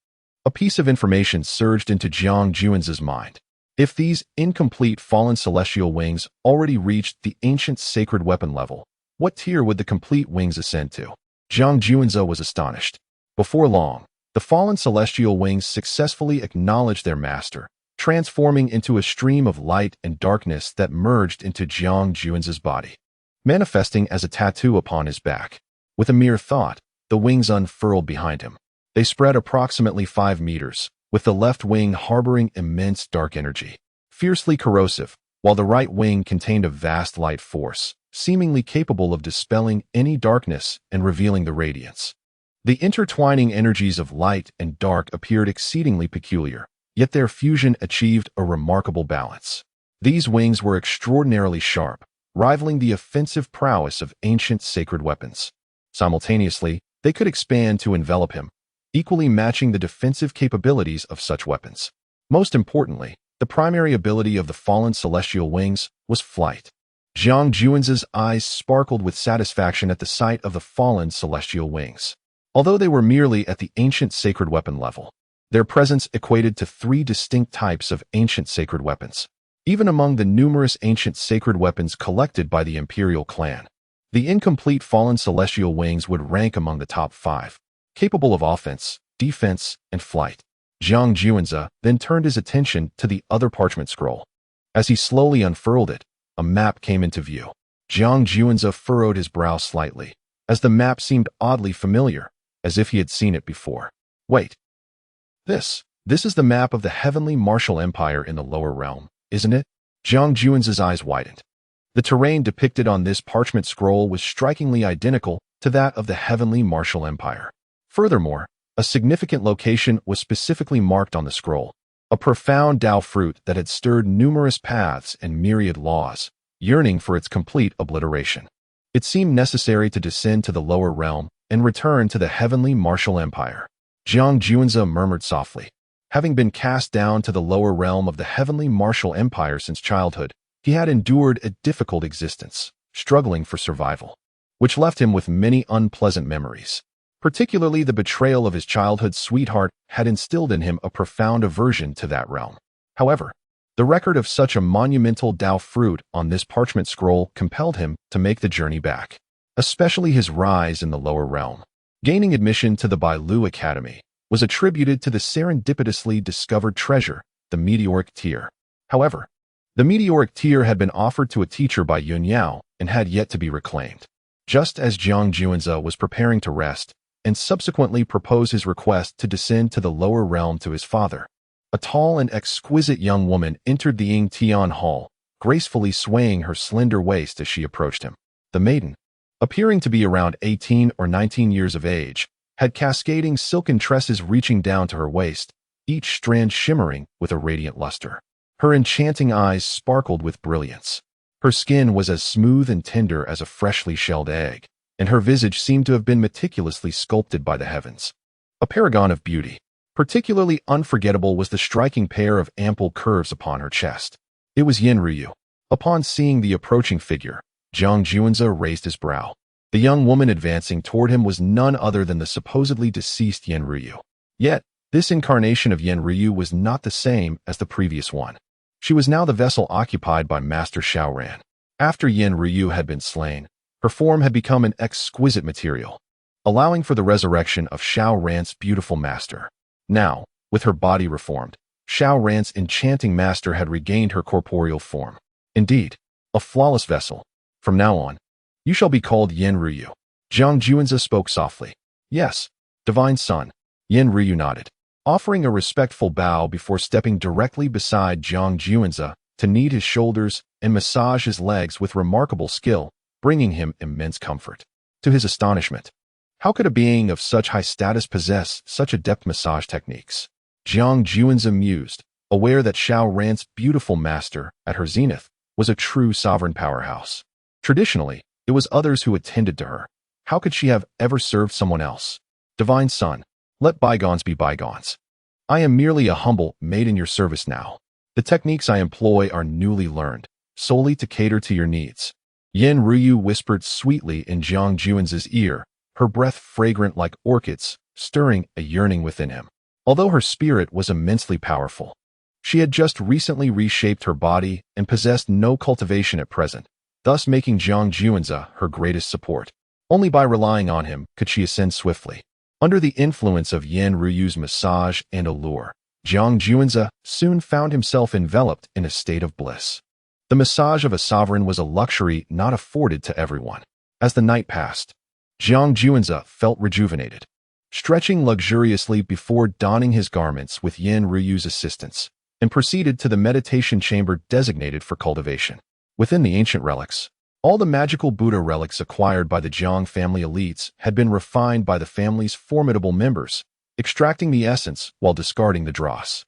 A piece of information surged into Zhang Juanze's mind. If these incomplete fallen celestial wings already reached the ancient sacred weapon level, what tier would the complete wings ascend to? Zhang Juanze was astonished. Before long, the fallen celestial wings successfully acknowledged their master, transforming into a stream of light and darkness that merged into Zhang Juanze's body, manifesting as a tattoo upon his back. With a mere thought, the wings unfurled behind him. They spread approximately 5 meters, with the left wing harboring immense dark energy, fiercely corrosive, while the right wing contained a vast light force, seemingly capable of dispelling any darkness and revealing the radiance. The intertwining energies of light and dark appeared exceedingly peculiar, yet their fusion achieved a remarkable balance. These wings were extraordinarily sharp, rivaling the offensive prowess of ancient sacred weapons. Simultaneously, they could expand to envelop him, equally matching the defensive capabilities of such weapons. Most importantly, the primary ability of the fallen celestial wings was flight. Zhang Juanze's eyes sparkled with satisfaction at the sight of the fallen celestial wings. Although they were merely at the ancient sacred weapon level, their presence equated to 3 distinct types of ancient sacred weapons, even among the numerous ancient sacred weapons collected by the Imperial clan. The incomplete fallen celestial wings would rank among the top 5, capable of offense, defense, and flight. Zhang Juanze then turned his attention to the other parchment scroll. As he slowly unfurled it, a map came into view. Zhang Juanze furrowed his brow slightly, as the map seemed oddly familiar, as if he had seen it before. Wait. This is the map of the heavenly martial empire in the lower realm, isn't it? Zhang Juanze's eyes widened. The terrain depicted on this parchment scroll was strikingly identical to that of the heavenly martial empire. Furthermore, a significant location was specifically marked on the scroll, a profound Dao fruit that had stirred numerous paths and myriad laws, yearning for its complete obliteration. It seemed necessary to descend to the lower realm and return to the heavenly martial empire. Zhang Juanze murmured softly. Having been cast down to the lower realm of the heavenly martial empire since childhood, he had endured a difficult existence, struggling for survival, which left him with many unpleasant memories. Particularly the betrayal of his childhood sweetheart had instilled in him a profound aversion to that realm. However, the record of such a monumental Dao fruit on this parchment scroll compelled him to make the journey back, especially his rise in the lower realm. Gaining admission to the Bailu Academy was attributed to the serendipitously discovered treasure, the meteoric tear. However, the meteoric tear had been offered to a teacher by Yun Yao and had yet to be reclaimed. Just as Zhang Juanze was preparing to rest and subsequently propose his request to descend to the lower realm to his father, a tall and exquisite young woman entered the Ying Tian Hall, gracefully swaying her slender waist as she approached him. The maiden, appearing to be around 18 or 19 years of age, had cascading silken tresses reaching down to her waist, each strand shimmering with a radiant luster. Her enchanting eyes sparkled with brilliance. Her skin was as smooth and tender as a freshly shelled egg, and her visage seemed to have been meticulously sculpted by the heavens. A paragon of beauty. Particularly unforgettable was the striking pair of ample curves upon her chest. It was Yin Ryu. Upon seeing the approaching figure, Jiang Juanzi raised his brow. The young woman advancing toward him was none other than the supposedly deceased Yin Ryu. Yet, this incarnation of Yin Ryu was not the same as the previous one. She was now the vessel occupied by Master Xiao Ran. After Yin Ryu had been slain, her form had become an exquisite material, allowing for the resurrection of Xiao Ran's beautiful master. Now, with her body reformed, Xiao Ran's enchanting master had regained her corporeal form. Indeed, a flawless vessel. From now on, you shall be called Yin Ryu. Jiang Juanzi spoke softly. Yes, divine son. Yin Ryu nodded, offering a respectful bow before stepping directly beside Jiang Juanzi to knead his shoulders and massage his legs with remarkable skill, bringing him immense comfort. To his astonishment, how could a being of such high status possess such adept massage techniques? Jiang Juanzi mused, aware that Xiao Ran's beautiful master, at her zenith, was a true sovereign powerhouse. Traditionally, it was others who attended to her. How could she have ever served someone else? Divine son, let bygones be bygones. I am merely a humble maid in your service now. The techniques I employ are newly learned, solely to cater to your needs. Yin Ryu whispered sweetly in Jiang Juanzi's ear, her breath fragrant like orchids, stirring a yearning within him. Although her spirit was immensely powerful, she had just recently reshaped her body and possessed no cultivation at present, thus making Jiang Juanzi her greatest support. Only by relying on him could she ascend swiftly. Under the influence of Yin Ryu's massage and allure, Jiang Juanzi soon found himself enveloped in a state of bliss. The massage of a sovereign was a luxury not afforded to everyone. As the night passed, Jiang Juanzi felt rejuvenated. Stretching luxuriously before donning his garments with Yin Ryu's assistance, and proceeded to the meditation chamber designated for cultivation. Within the ancient relics, all the magical Buddha relics acquired by the Jiang family elites had been refined by the family's formidable members, extracting the essence while discarding the dross.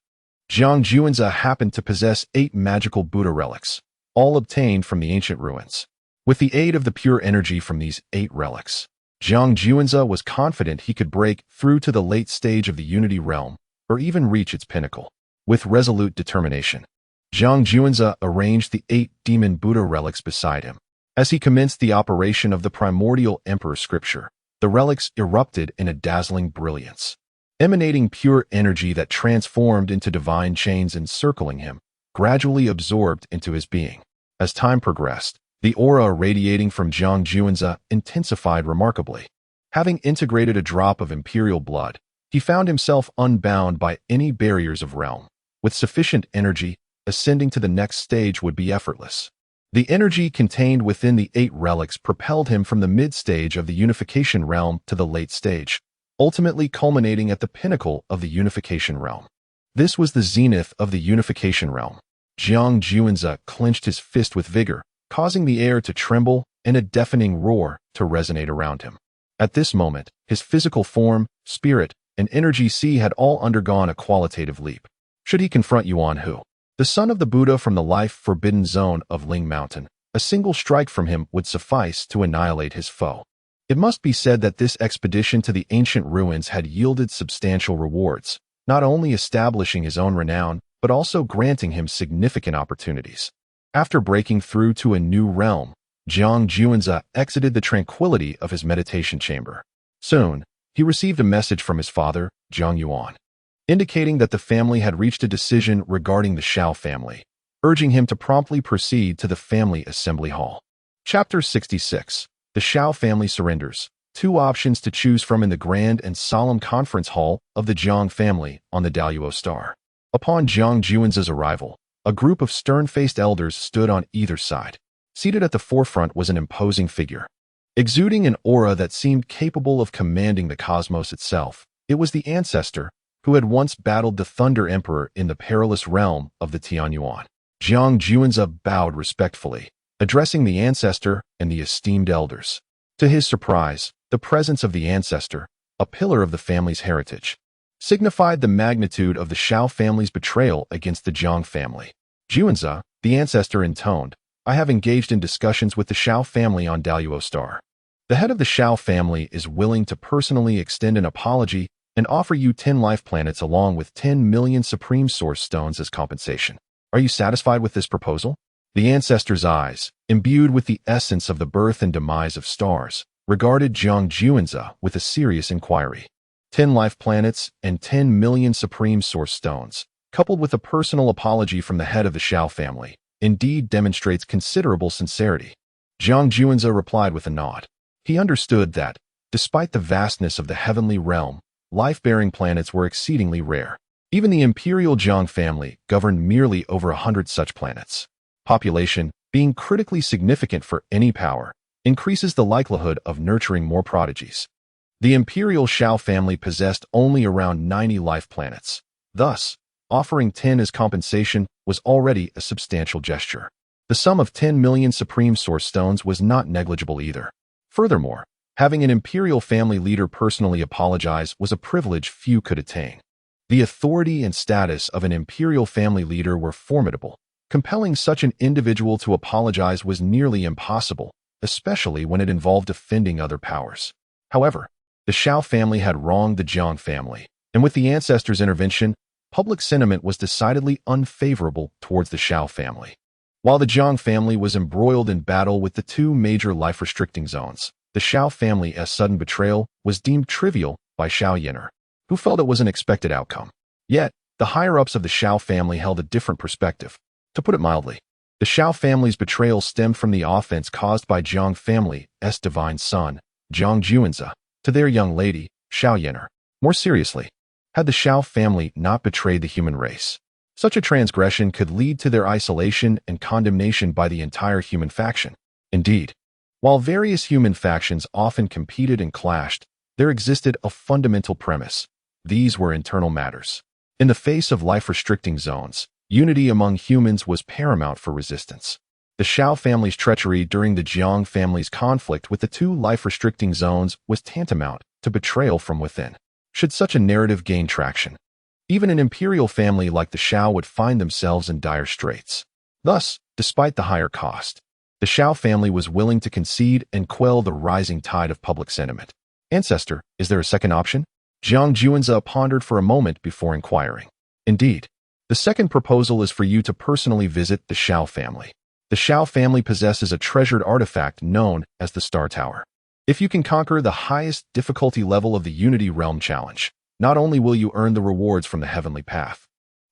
Jiang Juanzi happened to possess 8 magical Buddha relics, all obtained from the ancient ruins. With the aid of the pure energy from these 8 relics, Jiang Juanzi was confident he could break through to the late stage of the Unity Realm, or even reach its pinnacle. With resolute determination, Jiang Juanzi arranged the 8 demon Buddha relics beside him. As he commenced the operation of the primordial emperor scripture, the relics erupted in a dazzling brilliance, emanating pure energy that transformed into divine chains encircling him, gradually absorbed into his being. As time progressed, the aura radiating from Jiang Juanzi intensified remarkably. Having integrated a drop of Imperial blood, he found himself unbound by any barriers of realm. With sufficient energy, ascending to the next stage would be effortless. The energy contained within the 8 relics propelled him from the mid-stage of the unification realm to the late stage, ultimately culminating at the pinnacle of the unification realm. This was the zenith of the unification realm. Jiang Juanzi clenched his fist with vigor, causing the air to tremble and a deafening roar to resonate around him. At this moment, his physical form, spirit, and energy had all undergone a qualitative leap. Should he confront Yuan Hu, the son of the Buddha from the life-forbidden zone of Ling Mountain, a single strike from him would suffice to annihilate his foe. It must be said that this expedition to the ancient ruins had yielded substantial rewards, not only establishing his own renown, but also granting him significant opportunities. After breaking through to a new realm, Jiang Juanzi exited the tranquility of his meditation chamber. Soon, he received a message from his father, Jiang Yuan, indicating that the family had reached a decision regarding the Xiao family, urging him to promptly proceed to the family assembly hall. Chapter 66. The Xiao family surrenders. 2 options to choose from in the grand and solemn conference hall of the Jiang family on the Daluo Star. Upon Jiang Juanzi's arrival, a group of stern-faced elders stood on either side. Seated at the forefront was an imposing figure, exuding an aura that seemed capable of commanding the cosmos itself. It was the ancestor who had once battled the Thunder Emperor in the perilous realm of the Tianyuan. Jiang Juanzi bowed respectfully, addressing the ancestor and the esteemed elders. To his surprise, the presence of the ancestor, a pillar of the family's heritage, signified the magnitude of the Xiao family's betrayal against the Jiang family. Juanzi, the ancestor intoned, I have engaged in discussions with the Shao family on Daluo Star. The head of the Shao family is willing to personally extend an apology and offer you 10 life planets along with 10 million Supreme Source Stones as compensation. Are you satisfied with this proposal? The ancestor's eyes, imbued with the essence of the birth and demise of stars, regarded Zhang Juanzi with a serious inquiry. 10 life planets and 10 million Supreme Source Stones, coupled with a personal apology from the head of the Shao family, indeed demonstrates considerable sincerity. Zhang Juanzi replied with a nod. He understood that, despite the vastness of the heavenly realm, life-bearing planets were exceedingly rare. Even the Imperial Zhang family governed merely over 100 such planets. Population, being critically significant for any power, increases the likelihood of nurturing more prodigies. The Imperial Shao family possessed only around 90 life planets. Thus, offering 10 as compensation was already a substantial gesture. The sum of 10 million Supreme Source Stones was not negligible either. Furthermore, having an Imperial family leader personally apologize was a privilege few could attain. The authority and status of an Imperial family leader were formidable. Compelling such an individual to apologize was nearly impossible, especially when it involved offending other powers. However, the Shao family had wronged the Zhang family, and with the ancestor's intervention, public sentiment was decidedly unfavorable towards the Shao family. While the Zhang family was embroiled in battle with the two major life-restricting zones, the Shao family's sudden betrayal was deemed trivial by Shao Yin'er, who felt it was an expected outcome. Yet, the higher-ups of the Shao family held a different perspective. To put it mildly, the Shao family's betrayal stemmed from the offense caused by Zhang family's divine son, Zhang Juanzi, to their young lady, Shao Yin'er. More seriously, had the Shao family not betrayed the human race, such a transgression could lead to their isolation and condemnation by the entire human faction. Indeed, while various human factions often competed and clashed, there existed a fundamental premise. These were internal matters. In the face of life-restricting zones, unity among humans was paramount for resistance. The Shao family's treachery during the Zhang family's conflict with the two life-restricting zones was tantamount to betrayal from within. Should such a narrative gain traction, even an imperial family like the Shao would find themselves in dire straits. Thus, despite the higher cost, the Shao family was willing to concede and quell the rising tide of public sentiment. Ancestor, is there a second option? Zhang Juanzi pondered for a moment before inquiring. Indeed, the second proposal is for you to personally visit the Shao family. The Shao family possesses a treasured artifact known as the Star Tower. If you can conquer the highest difficulty level of the Unity Realm Challenge, not only will you earn the rewards from the heavenly path,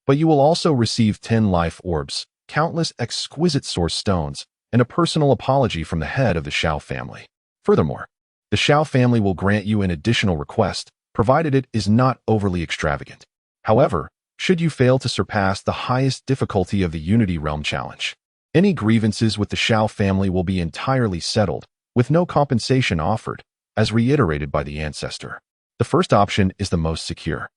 but you will also receive 10 life orbs, countless exquisite source stones, and a personal apology from the head of the Shao family. Furthermore, the Shao family will grant you an additional request, provided it is not overly extravagant. However, should you fail to surpass the highest difficulty of the Unity Realm Challenge, any grievances with the Shao family will be entirely settled, with no compensation offered, as reiterated by the ancestor. The first option is the most secure.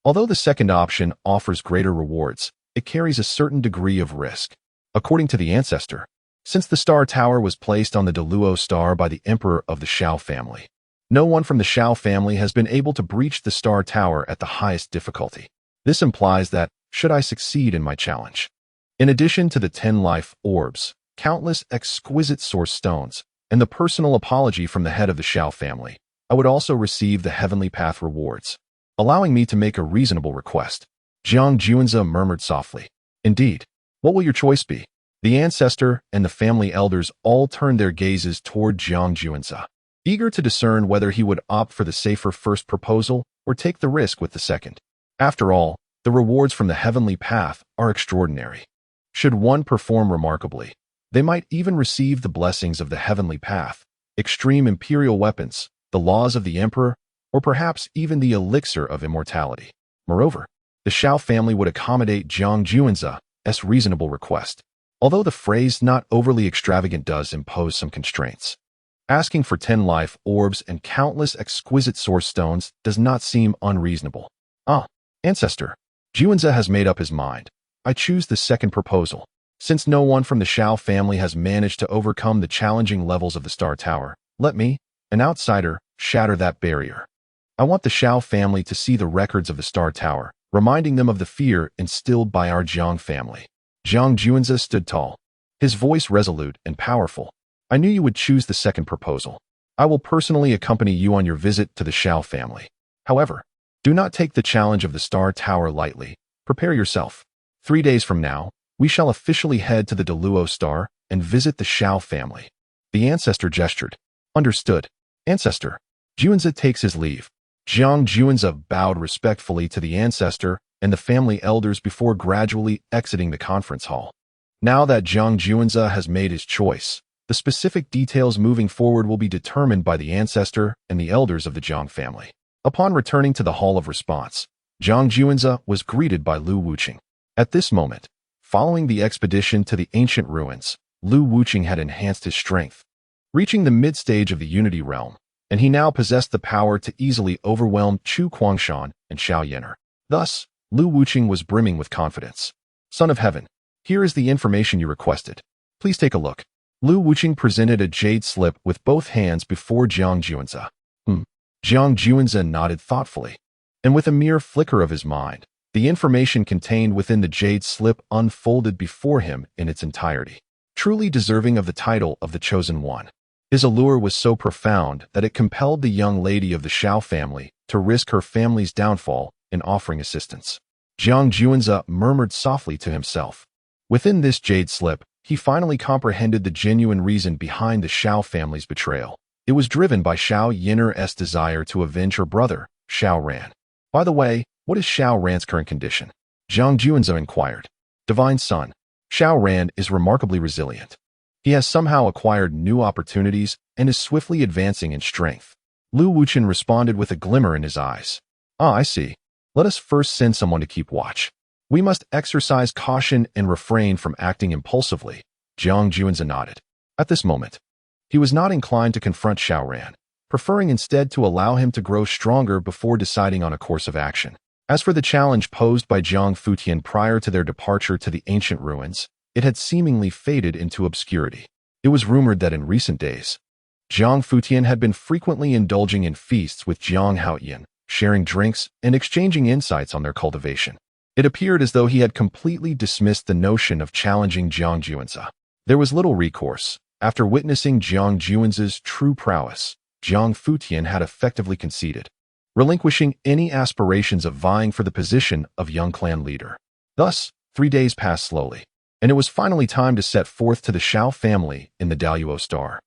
Although the second option offers greater rewards, it carries a certain degree of risk. According to the ancestor, since the Star Tower was placed on the Daluo Star by the Emperor of the Shao family, no one from the Shao family has been able to breach the Star Tower at the highest difficulty. This implies that, should I succeed in my challenge, in addition to the 10 life orbs, countless exquisite source stones, and the personal apology from the head of the Shao family, I would also receive the heavenly path rewards, allowing me to make a reasonable request. Zhang Juanzi murmured softly. Indeed, what will your choice be? The ancestor and the family elders all turned their gazes toward Zhang Juanzi, eager to discern whether he would opt for the safer first proposal or take the risk with the second. After all, the rewards from the heavenly path are extraordinary. Should one perform remarkably, they might even receive the blessings of the heavenly path, extreme imperial weapons, the laws of the emperor, or perhaps even the elixir of immortality. Moreover, the Shao family would accommodate Zhang Juanzi's reasonable request, although the phrase not overly extravagant does impose some constraints. Asking for 10 life orbs and countless exquisite source stones does not seem unreasonable. Ancestor, Juanzi has made up his mind. I choose the second proposal. Since no one from the Shao family has managed to overcome the challenging levels of the Star Tower, let me, an outsider, shatter that barrier. I want the Shao family to see the records of the Star Tower, reminding them of the fear instilled by our Zhang family. Zhang Juanzi stood tall. his voice resolute and powerful. "I knew you would choose the second proposal. I will personally accompany you on your visit to the Shao family. However, do not take the challenge of the Star Tower lightly. Prepare yourself. 3 days from now, we shall officially head to the Deluo Star and visit the Shao family." The ancestor gestured. "Understood, Ancestor." Juanza takes his leave. Jiang Juanza bowed respectfully to the ancestor and the family elders before gradually exiting the conference hall. Now that Jiang Juanza has made his choice, the specific details moving forward will be determined by the ancestor and the elders of the Jiang family. Upon returning to the Hall of Response, Jiang Juanza was greeted by Lu Wuqing. At this moment, following the expedition to the ancient ruins, Lu Wuqing had enhanced his strength, reaching the mid-stage of the Unity Realm, and he now possessed the power to easily overwhelm Chu Kuangshan and Xiao Yan'er. Thus, Lu Wuqing was brimming with confidence. "Son of Heaven, here is the information you requested. Please take a look." Lu Wuqing presented a jade slip with both hands before Jiang Juanza. Jiang Juanza nodded thoughtfully, and with a mere flicker of his mind, the information contained within the jade slip unfolded before him in its entirety. Truly deserving of the title of the Chosen One, his allure was so profound that it compelled the young lady of the Shao family to risk her family's downfall in offering assistance. Jiang Juanza murmured softly to himself. Within this jade slip, he finally comprehended the genuine reason behind the Shao family's betrayal. It was driven by Xiao Yan'er's desire to avenge her brother, Xiao Ran. "By the way, what is Xiao Ran's current condition?" Jiang Juanza inquired. "Divine Son, Xiao Ran is remarkably resilient. He has somehow acquired new opportunities and is swiftly advancing in strength." Lu Wuqing responded with a glimmer in his eyes. "Ah, I see. Let us first send someone to keep watch. We must exercise caution and refrain from acting impulsively." Jiang Juanza nodded. At this moment, he was not inclined to confront Xiao Ran, preferring instead to allow him to grow stronger before deciding on a course of action. As for the challenge posed by Jiang Futian prior to their departure to the ancient ruins, it had seemingly faded into obscurity. It was rumored that in recent days, Jiang Futian had been frequently indulging in feasts with Jiang Haoyan, sharing drinks and exchanging insights on their cultivation. It appeared as though he had completely dismissed the notion of challenging Jiang Juanza. There was little recourse. After witnessing Jiang Juanza's true prowess, Jiang Futian had effectively conceded, relinquishing any aspirations of vying for the position of young clan leader. Thus, 3 days passed slowly, and it was finally time to set forth to the Shao family in the Deluo Star.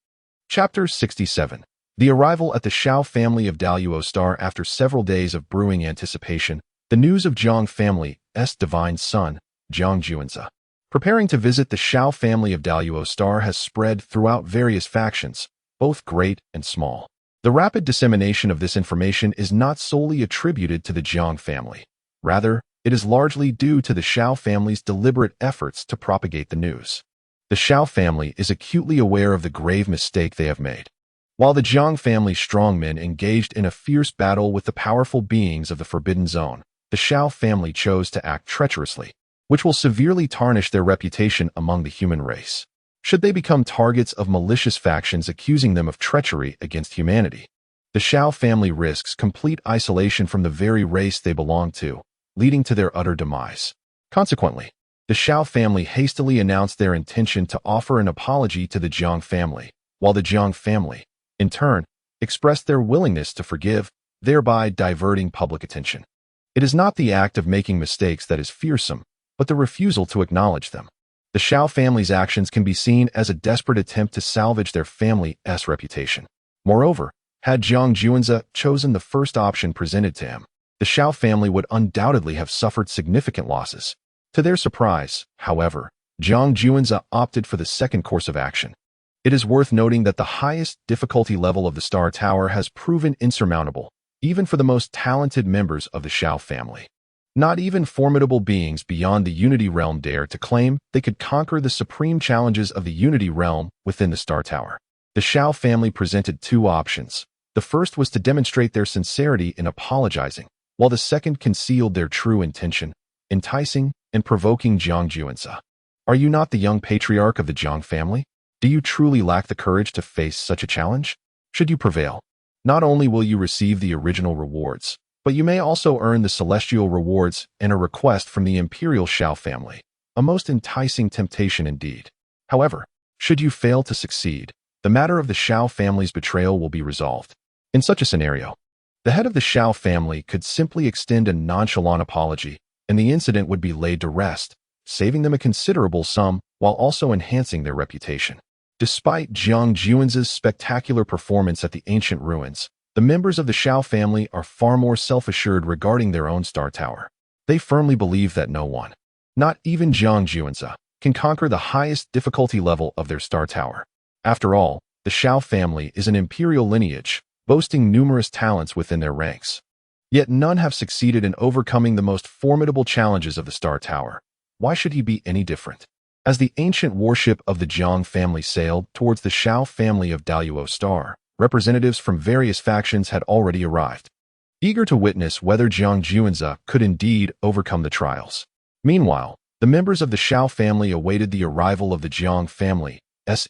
Chapter 67. The arrival at the Shao family of Deluo Star. After several days of brewing anticipation, the news of Jiang family's divine son, Jiang Juanza, preparing to visit the Shao family of Deluo Star has spread throughout various factions, both great and small. The rapid dissemination of this information is not solely attributed to the Jiang family. Rather, it is largely due to the Shao family's deliberate efforts to propagate the news. The Shao family is acutely aware of the grave mistake they have made. While the Jiang family's strongmen engaged in a fierce battle with the powerful beings of the Forbidden Zone, the Shao family chose to act treacherously, which will severely tarnish their reputation among the human race, should they become targets of malicious factions accusing them of treachery against humanity. The Shao family risks complete isolation from the very race they belong to, leading to their utter demise. Consequently, the Shao family hastily announced their intention to offer an apology to the Jiang family, while the Jiang family, in turn, expressed their willingness to forgive, thereby diverting public attention. It is not the act of making mistakes that is fearsome, but the refusal to acknowledge them. The Shao family's actions can be seen as a desperate attempt to salvage their family's reputation. Moreover, had Jiang Juanza chosen the first option presented to him, the Shao family would undoubtedly have suffered significant losses. To their surprise, however, Jiang Juanza opted for the second course of action. It is worth noting that the highest difficulty level of the Star Tower has proven insurmountable, even for the most talented members of the Shao family. Not even formidable beings beyond the Unity Realm dare to claim they could conquer the supreme challenges of the Unity Realm within the Star Tower. The Shao family presented two options. The first was to demonstrate their sincerity in apologizing, while the second concealed their true intention, enticing and provoking Jiang Juanza. Are you not the young patriarch of the Jiang family? Do you truly lack the courage to face such a challenge? Should you prevail, not only will you receive the original rewards, but you may also earn the celestial rewards and a request from the Imperial Shao family, a most enticing temptation indeed. However, should you fail to succeed, the matter of the Shao family's betrayal will be resolved. In such a scenario, the head of the Shao family could simply extend a nonchalant apology, and the incident would be laid to rest, saving them a considerable sum while also enhancing their reputation. Despite Jiang Juan's spectacular performance at the ancient ruins, the members of the Shao family are far more self-assured regarding their own star tower. They firmly believe that no one, not even Jiang Juanza, can conquer the highest difficulty level of their star tower. After all, the Shao family is an imperial lineage, boasting numerous talents within their ranks. Yet none have succeeded in overcoming the most formidable challenges of the star tower. Why should he be any different? As the ancient warship of the Jiang family sailed towards the Shao family of Daluo Star, representatives from various factions had already arrived, eager to witness whether Jiang Juanza could indeed overcome the trials. Meanwhile, the members of the Shao family awaited the arrival of the Jiang family's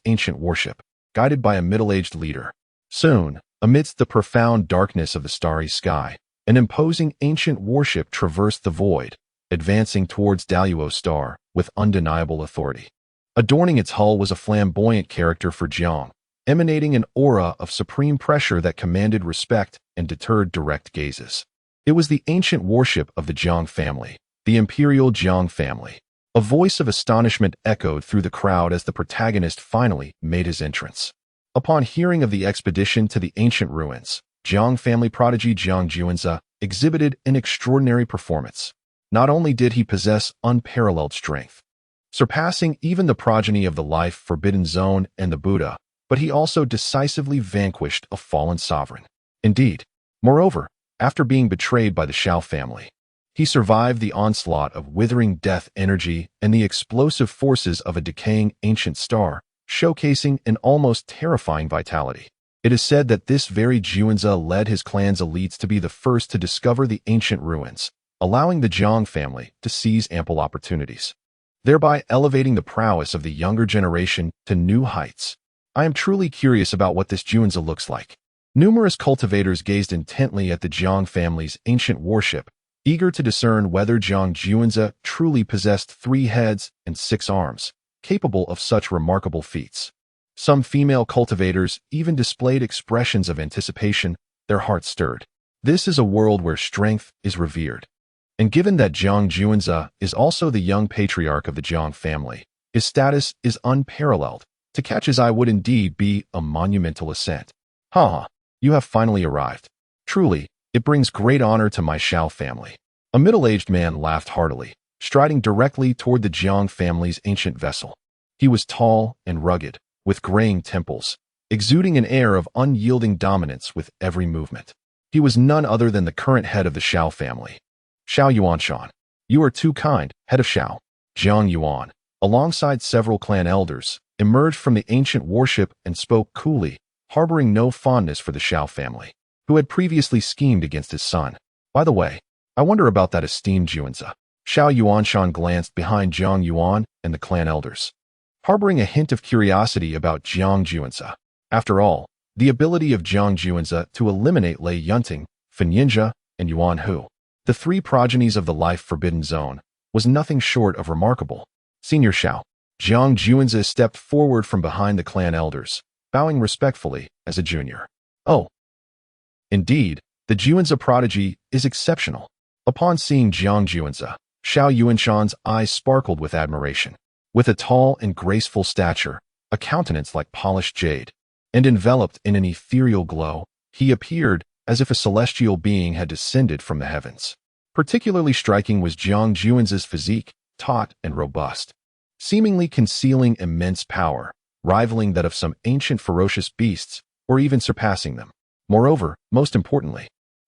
ancient warship, guided by a middle-aged leader. Soon, amidst the profound darkness of the starry sky, an imposing ancient warship traversed the void, advancing towards Daluo Star with undeniable authority. Adorning its hull was a flamboyant character for Jiang, emanating an aura of supreme pressure that commanded respect and deterred direct gazes. It was the ancient warship of the Jiang family, the Imperial Jiang family. A voice of astonishment echoed through the crowd as the protagonist finally made his entrance. Upon hearing of the expedition to the ancient ruins, Jiang family prodigy Jiang Juanza exhibited an extraordinary performance. Not only did he possess unparalleled strength, surpassing even the progeny of the life-forbidden zone and the Buddha, but he also decisively vanquished a fallen sovereign. Indeed, moreover, after being betrayed by the Shao family, he survived the onslaught of withering death energy and the explosive forces of a decaying ancient star, showcasing an almost terrifying vitality. It is said that this very Juanza led his clan's elites to be the first to discover the ancient ruins, allowing the Jiang family to seize ample opportunities, thereby elevating the prowess of the younger generation to new heights. I am truly curious about what this Juanza looks like. Numerous cultivators gazed intently at the Jiang family's ancient warship, eager to discern whether Jiang Juanza truly possessed 3 heads and 6 arms, capable of such remarkable feats. Some female cultivators even displayed expressions of anticipation, their hearts stirred. This is a world where strength is revered. And given that Jiang Juanza is also the young patriarch of the Jiang family, his status is unparalleled. To catch his eye would indeed be a monumental ascent. Ha! You have finally arrived. Truly, it brings great honor to my Shao family. A middle-aged man laughed heartily, striding directly toward the Jiang family's ancient vessel. He was tall and rugged, with graying temples, exuding an air of unyielding dominance with every movement. He was none other than the current head of the Shao family, Shao Yuanshan. You are too kind, head of Shao. Jiang Yuan, alongside several clan elders, emerged from the ancient warship and spoke coolly, harboring no fondness for the Shao family, who had previously schemed against his son. By the way, I wonder about that esteemed Juanza. Shao Yuanshan glanced behind Jiang Yuan and the clan elders, harboring a hint of curiosity about Jiang Juanza. After all, the ability of Jiang Juanza to eliminate Lei Yunting, Fenyinja, and Yuan Hu, the 3 progenies of the life-forbidden zone, was nothing short of remarkable. Senior Shao, Jiang Juanza stepped forward from behind the clan elders, bowing respectfully as a junior. Oh, indeed, the Juanza prodigy is exceptional. Upon seeing Jiang Juanza, Shao Yuanshan's eyes sparkled with admiration. With a tall and graceful stature, a countenance like polished jade, and enveloped in an ethereal glow, he appeared as if a celestial being had descended from the heavens. Particularly striking was Jiang Juanza's physique, taut and robust, seemingly concealing immense power, rivaling that of some ancient ferocious beasts, or even surpassing them. Moreover, most importantly,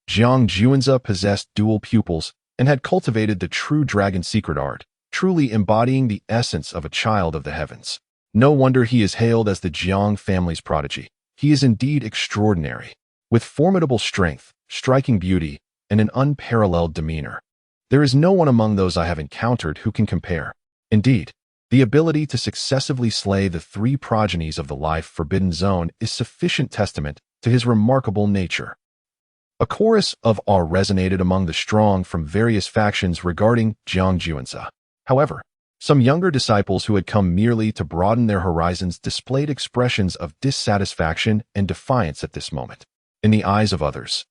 Jiang Juanza possessed dual pupils and had cultivated the true dragon secret art, truly embodying the essence of a child of the heavens. No wonder he is hailed as the Jiang family's prodigy. He is indeed extraordinary, with formidable strength, striking beauty, and an unparalleled demeanor. There is no one among those I have encountered who can compare. Indeed, the ability to successively slay the 3 progenies of the life-forbidden zone is sufficient testament to his remarkable nature. A chorus of awe resonated among the strong from various factions regarding Jiang Juanza. However, Some younger disciples who had come merely to broaden their horizons displayed expressions of dissatisfaction and defiance at this moment. In the eyes of others,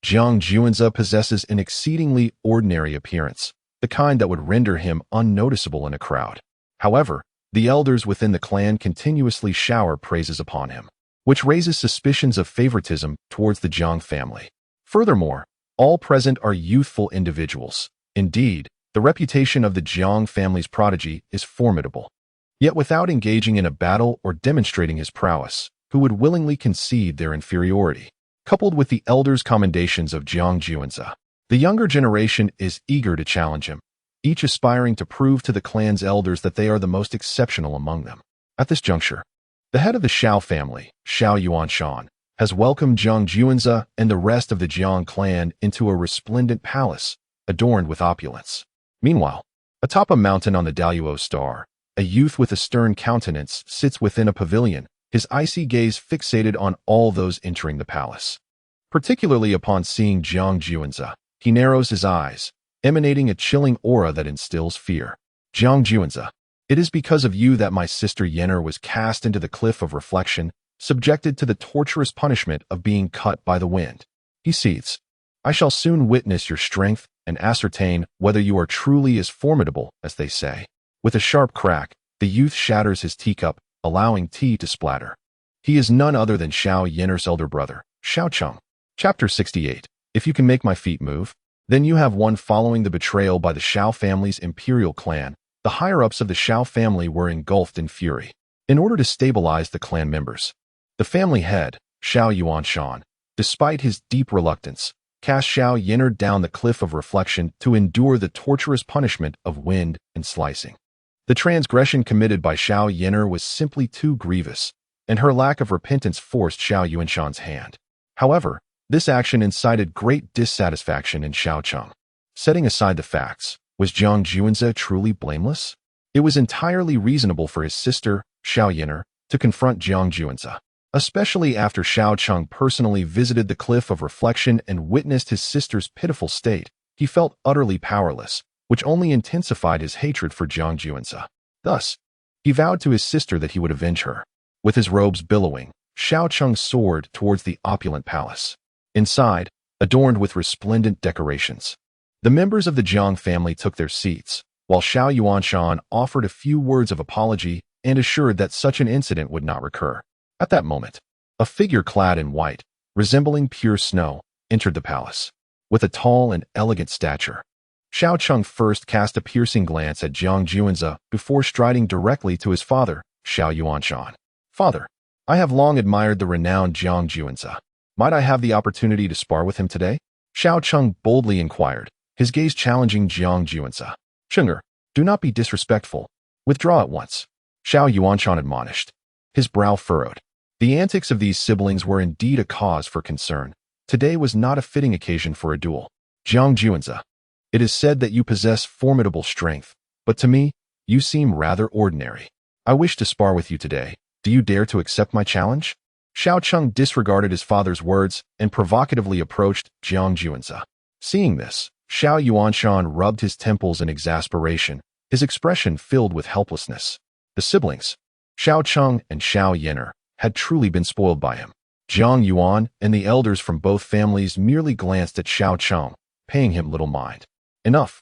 Jiang Juanzi possesses an exceedingly ordinary appearance, the kind that would render him unnoticeable in a crowd. However, the elders within the clan continuously shower praises upon him, which raises suspicions of favoritism towards the Jiang family. Furthermore, all present are youthful individuals. Indeed, the reputation of the Jiang family's prodigy is formidable. Yet without engaging in a battle or demonstrating his prowess, who would willingly concede their inferiority? Coupled with the elders' commendations of Jiang Juanzi, the younger generation is eager to challenge him, each aspiring to prove to the clan's elders that they are the most exceptional among them. At this juncture, the head of the Shao family, Shao Yuanshan, has welcomed Jiang Juanzi and the rest of the Jiang clan into a resplendent palace, adorned with opulence. Meanwhile, atop a mountain on the Daluo Star, a youth with a stern countenance sits within a pavilion, his icy gaze fixated on all those entering the palace. Particularly upon seeing Jiang Juanzi, he narrows his eyes, emanating a chilling aura that instills fear. Jiang Juanzi, it is because of you that my sister Heir was cast into the cliff of reflection, subjected to the torturous punishment of being cut by the wind. He seethes. I shall soon witness your strength and ascertain whether you are truly as formidable as they say. With a sharp crack, the youth shatters his teacup, allowing tea to splatter. He is none other than Shao Yenner's elder brother, Shao Cheng. Chapter 68. If you can make my feet move, then you have won. Following the betrayal by the Shao family's Imperial clan, the higher-ups of the Shao family were engulfed in fury. In order to stabilize the clan members, the family head, Shao Yuanshan, despite his deep reluctance, cast Shao Yenner down the cliff of reflection to endure the torturous punishment of wind and slicing. The transgression committed by Shao Yenner was simply too grievous, and her lack of repentance forced Shao Yuanshan's hand. However, this action incited great dissatisfaction in Shao Cheng. Setting aside the facts, was Jiang Juanzi truly blameless? It was entirely reasonable for his sister, Shao Yenner, to confront Jiang Juanzi, especially after Shao Cheng personally visited the cliff of reflection and witnessed his sister's pitiful state. He felt utterly powerless, which only intensified his hatred for Jiang Juanzi. Thus, he vowed to his sister that he would avenge her. With his robes billowing, Shao Cheng soared towards the opulent palace. Inside, adorned with resplendent decorations, the members of the Jiang family took their seats, while Shao Yuanshan offered a few words of apology and assured that such an incident would not recur. At that moment, a figure clad in white, resembling pure snow, entered the palace. With a tall and elegant stature, Shao Cheng first cast a piercing glance at Jiang Juanzi before striding directly to his father, Shao Yuanshan. Father, I have long admired the renowned Jiang Juanzi. Might I have the opportunity to spar with him today? Shao Cheng boldly inquired, his gaze challenging Jiang Juanzi. Chenger, do not be disrespectful. Withdraw at once, Shao Yuanshan admonished, his brow furrowed. The antics of these siblings were indeed a cause for concern. Today was not a fitting occasion for a duel. Jiang Juanzi, it is said that you possess formidable strength, but to me, you seem rather ordinary. I wish to spar with you today. Do you dare to accept my challenge? Shao Cheng disregarded his father's words and provocatively approached Jiang Juanzi. Seeing this, Shao Yuanshan rubbed his temples in exasperation, his expression filled with helplessness. The siblings, Shao Cheng and Shao Yenner, had truly been spoiled by him. Jiang Yuan and the elders from both families merely glanced at Shao Cheng, paying him little mind. Enough.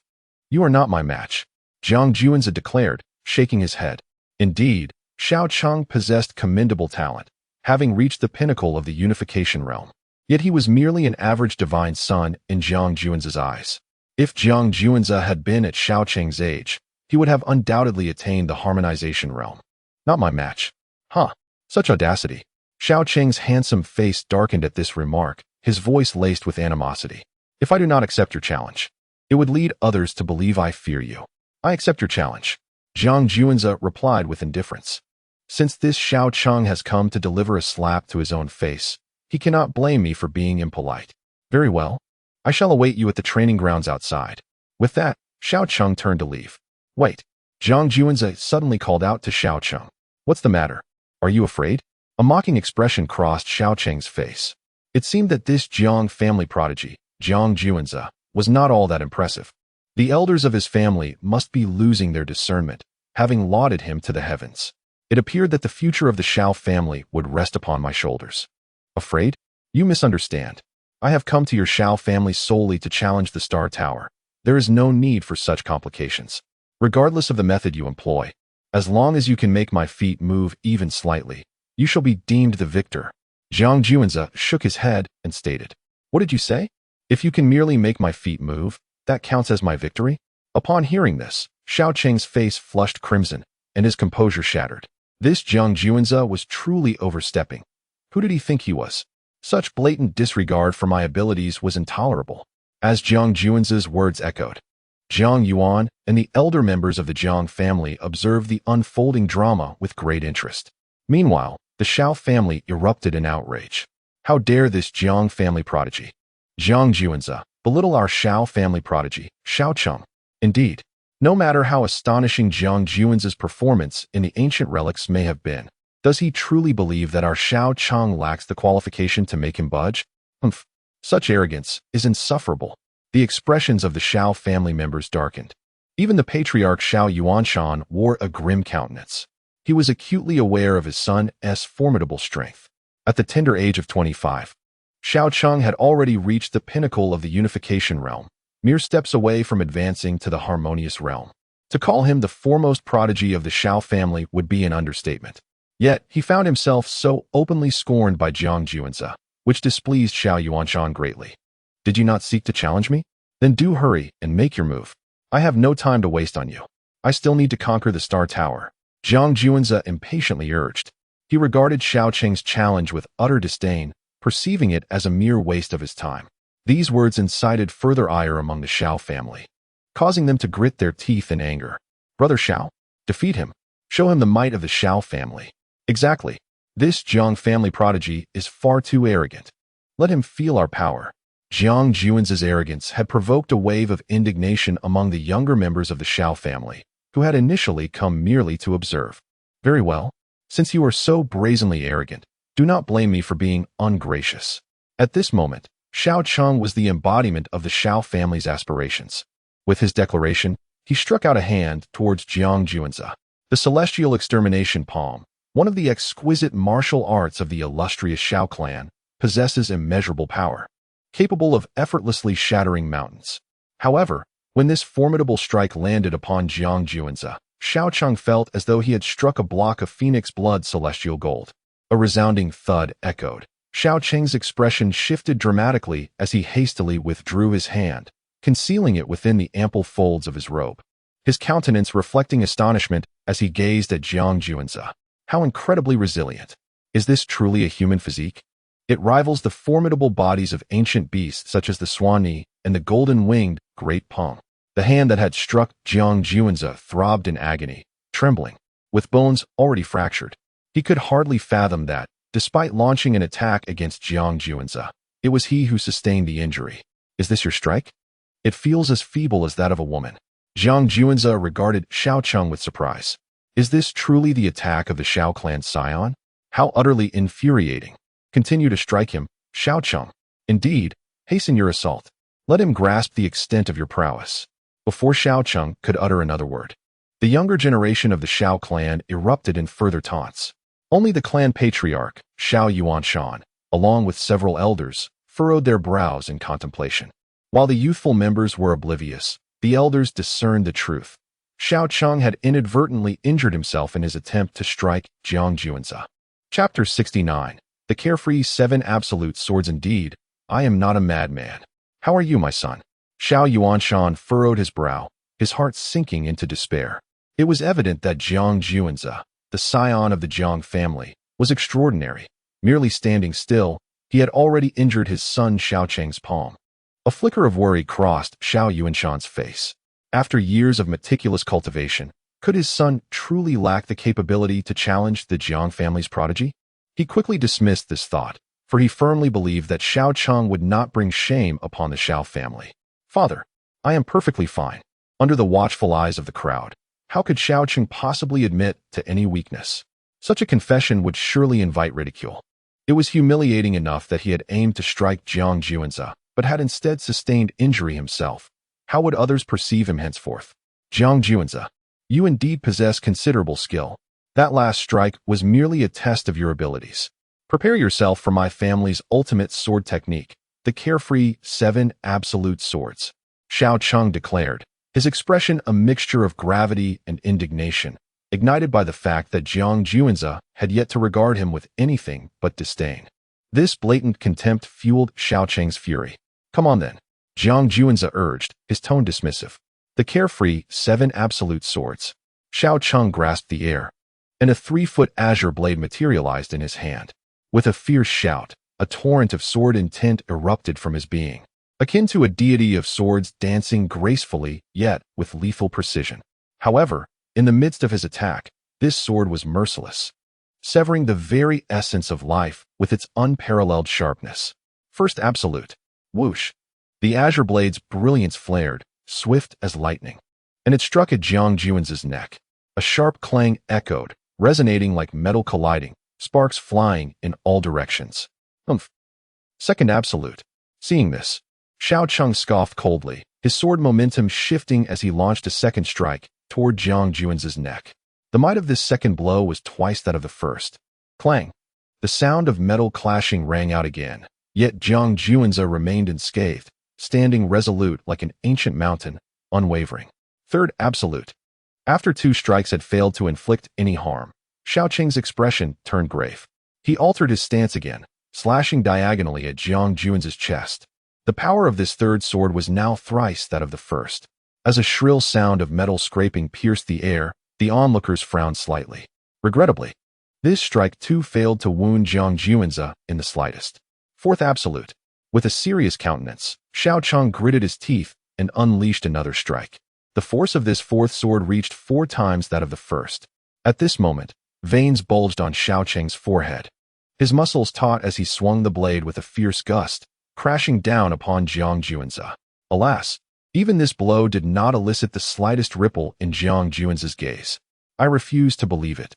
You are not my match, Jiang Juanzi declared, shaking his head. Indeed, Shao Cheng possessed commendable talent, having reached the pinnacle of the unification realm. Yet he was merely an average divine son in Jiang Juanzi's eyes. If Jiang Juanzi had been at Shao Cheng's age, he would have undoubtedly attained the harmonization realm. Not my match. Huh. Such audacity. Shao Cheng's handsome face darkened at this remark, his voice laced with animosity. If I do not accept your challenge, it would lead others to believe I fear you. I accept your challenge, Jiang Juanzi replied with indifference. Since this Shao Cheng has come to deliver a slap to his own face, he cannot blame me for being impolite. Very well. I shall await you at the training grounds outside. With that, Shao Cheng turned to leave. Wait. Jiang Juanzi suddenly called out to Shao Cheng. What's the matter? Are you afraid? A mocking expression crossed Shao Cheng's face. It seemed that this Jiang family prodigy, Jiang Juanzi, was not all that impressive. The elders of his family must be losing their discernment, having lauded him to the heavens. It appeared that the future of the Shao family would rest upon my shoulders. Afraid? You misunderstand. I have come to your Shao family solely to challenge the Star Tower. There is no need for such complications. Regardless of the method you employ, as long as you can make my feet move even slightly, you shall be deemed the victor. Jiang Juanzi shook his head and stated, "What did you say? If you can merely make my feet move, that counts as my victory?" Upon hearing this, Shao Cheng's face flushed crimson, and his composure shattered. This Jiang Juanzi was truly overstepping. Who did he think he was? Such blatant disregard for my abilities was intolerable. As Jiang Juanzi's words echoed, Jiang Yuan and the elder members of the Jiang family observed the unfolding drama with great interest. Meanwhile, the Shao family erupted in outrage. How dare this Jiang family prodigy, Jiang Juanzi, belittle our Shao family prodigy, Shao Cheng? Indeed, no matter how astonishing Jiang Juanzi's performance in the ancient relics may have been, does he truly believe that our Shao Cheng lacks the qualification to make him budge? Humph. Such arrogance is insufferable. The expressions of the Shao family members darkened. Even the patriarch Shao Yuanshan wore a grim countenance. He was acutely aware of his son's formidable strength. At the tender age of 25, Shao Cheng had already reached the pinnacle of the unification realm, mere steps away from advancing to the harmonious realm. To call him the foremost prodigy of the Shao family would be an understatement. Yet, he found himself so openly scorned by Jiang Juanzi, which displeased Shao Yuanshan greatly. Did you not seek to challenge me? Then do hurry and make your move. I have no time to waste on you. I still need to conquer the Star Tower, Jiang Juanzi impatiently urged. He regarded Shao Cheng's challenge with utter disdain, perceiving it as a mere waste of his time. These words incited further ire among the Shao family, causing them to grit their teeth in anger. Brother Shao, defeat him. Show him the might of the Shao family. Exactly. This Jiang family prodigy is far too arrogant. Let him feel our power. Jiang Juanzi's arrogance had provoked a wave of indignation among the younger members of the Shao family, who had initially come merely to observe. Very well. Since you are so brazenly arrogant, do not blame me for being ungracious. At this moment, Shao Cheng was the embodiment of the Shao family's aspirations. With his declaration, he struck out a hand towards Jiang Juanzi. The celestial extermination palm, one of the exquisite martial arts of the illustrious Shao clan, possesses immeasurable power, capable of effortlessly shattering mountains. However, when this formidable strike landed upon Jiang Juanzi, Shao Cheng felt as though he had struck a block of phoenix blood celestial gold. A resounding thud echoed. Shao Cheng's expression shifted dramatically as he hastily withdrew his hand, concealing it within the ample folds of his robe, his countenance reflecting astonishment as he gazed at Jiang Juanzi. How incredibly resilient. Is this truly a human physique? It rivals the formidable bodies of ancient beasts such as the Swanee and the golden-winged Great Pong. The hand that had struck Jiang Juanzi throbbed in agony, trembling, with bones already fractured. He could hardly fathom that, despite launching an attack against Jiang Juanzi, it was he who sustained the injury. Is this your strike? It feels as feeble as that of a woman. Jiang Juanzi regarded Shao Cheng with surprise. Is this truly the attack of the Shao clan's scion? How utterly infuriating. Continue to strike him, Shao Cheng. Indeed, hasten your assault. Let him grasp the extent of your prowess. Before Shao Cheng could utter another word, the younger generation of the Shao clan erupted in further taunts. Only the clan patriarch, Shao Yuanshan, along with several elders, furrowed their brows in contemplation. While the youthful members were oblivious, the elders discerned the truth. Shao Cheng had inadvertently injured himself in his attempt to strike Jiang Juanzi. Chapter 69. The Carefree 7 Absolute Swords. Indeed, I am not a madman. How are you, my son? Shao Yuanshan furrowed his brow, his heart sinking into despair. It was evident that Jiang Juanzi, the scion of the Jiang family, was extraordinary. Merely standing still, he had already injured his son Shao Cheng's palm. A flicker of worry crossed Shao Yuanshan's face. After years of meticulous cultivation, could his son truly lack the capability to challenge the Jiang family's prodigy? He quickly dismissed this thought, for he firmly believed that Shao Cheng would not bring shame upon the Shao family. Father, I am perfectly fine. Under the watchful eyes of the crowd, how could Shao Cheng possibly admit to any weakness? Such a confession would surely invite ridicule. It was humiliating enough that he had aimed to strike Jiang Juanzi, but had instead sustained injury himself. How would others perceive him henceforth? Jiang Juanzi, You indeed possess considerable skill. That last strike was merely a test of your abilities. Prepare yourself for my family's ultimate sword technique, the carefree 7 absolute swords. Xiao Cheng declared, his expression a mixture of gravity and indignation, ignited by the fact that Jiang Juanzi had yet to regard him with anything but disdain. This blatant contempt fueled Xiao Cheng's fury. Come on then, Jiang Juanzi urged, his tone dismissive. The carefree 7 absolute swords. Xiao Cheng grasped the air, and a 3-foot azure blade materialized in his hand. With a fierce shout, a torrent of sword intent erupted from his being, akin to a deity of swords dancing gracefully yet with lethal precision. However, in the midst of his attack, this sword was merciless, severing the very essence of life with its unparalleled sharpness. First absolute. Whoosh. The azure blade's brilliance flared, swift as lightning, and it struck at Jiang Juanzi's neck. A sharp clang echoed, resonating like metal colliding, sparks flying in all directions. Humph. Second absolute. Seeing this, Xiao Cheng scoffed coldly, his sword momentum shifting as he launched a second strike toward Jiang Juanzi's neck. The might of this second blow was twice that of the first. Clang. The sound of metal clashing rang out again, yet Jiang Juanzi remained unscathed, standing resolute like an ancient mountain, unwavering. Third absolute. After 2 strikes had failed to inflict any harm, Xiao Cheng's expression turned grave. He altered his stance again, slashing diagonally at Jiang Juanzi's chest. The power of this third sword was now thrice that of the first. As a shrill sound of metal scraping pierced the air, the onlookers frowned slightly. Regrettably, this strike too failed to wound Jiang Juanzi in the slightest. Fourth absolute. With a serious countenance, Xiao Cheng gritted his teeth and unleashed another strike. The force of this fourth sword reached 4 times that of the first. At this moment, veins bulged on Xiao Cheng's forehead. His muscles taut as he swung the blade with a fierce gust, crashing down upon Jiang Juanzi. Alas, even this blow did not elicit the slightest ripple in Jiang Juanzi's gaze. I refuse to believe it.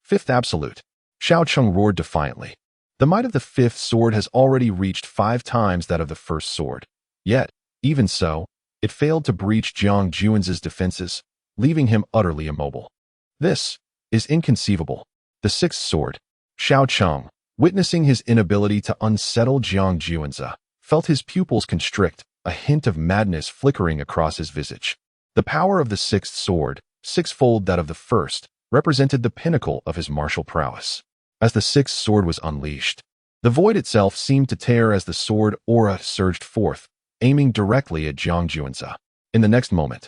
Fifth absolute. Xiao Cheng roared defiantly. The might of the fifth sword has already reached 5 times that of the first sword. Yet, even so, it failed to breach Jiang Juanzi's defenses, leaving him utterly immobile. This is inconceivable. The sixth sword. Xiao Cheng, witnessing his inability to unsettle Jiang Juanzi, felt his pupils constrict, a hint of madness flickering across his visage. The power of the sixth sword, 6-fold that of the first, represented the pinnacle of his martial prowess. As the sixth sword was unleashed, the void itself seemed to tear as the sword aura surged forth, aiming directly at Jiang Juanzi. In the next moment,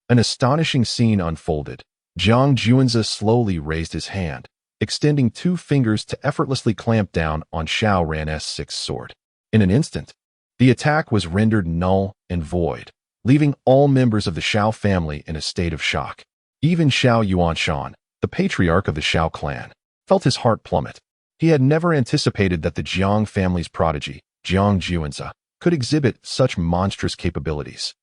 an astonishing scene unfolded. Jiang Juanzi slowly raised his hand, extending 2 fingers to effortlessly clamp down on Xiao Ran's sixth sword. In an instant, the attack was rendered null and void, leaving all members of the Xiao family in a state of shock. Even Xiao Yuanshan, the patriarch of the Xiao clan, felt his heart plummet. He had never anticipated that the Jiang family's prodigy, Jiang Juanzi, could exhibit such monstrous capabilities.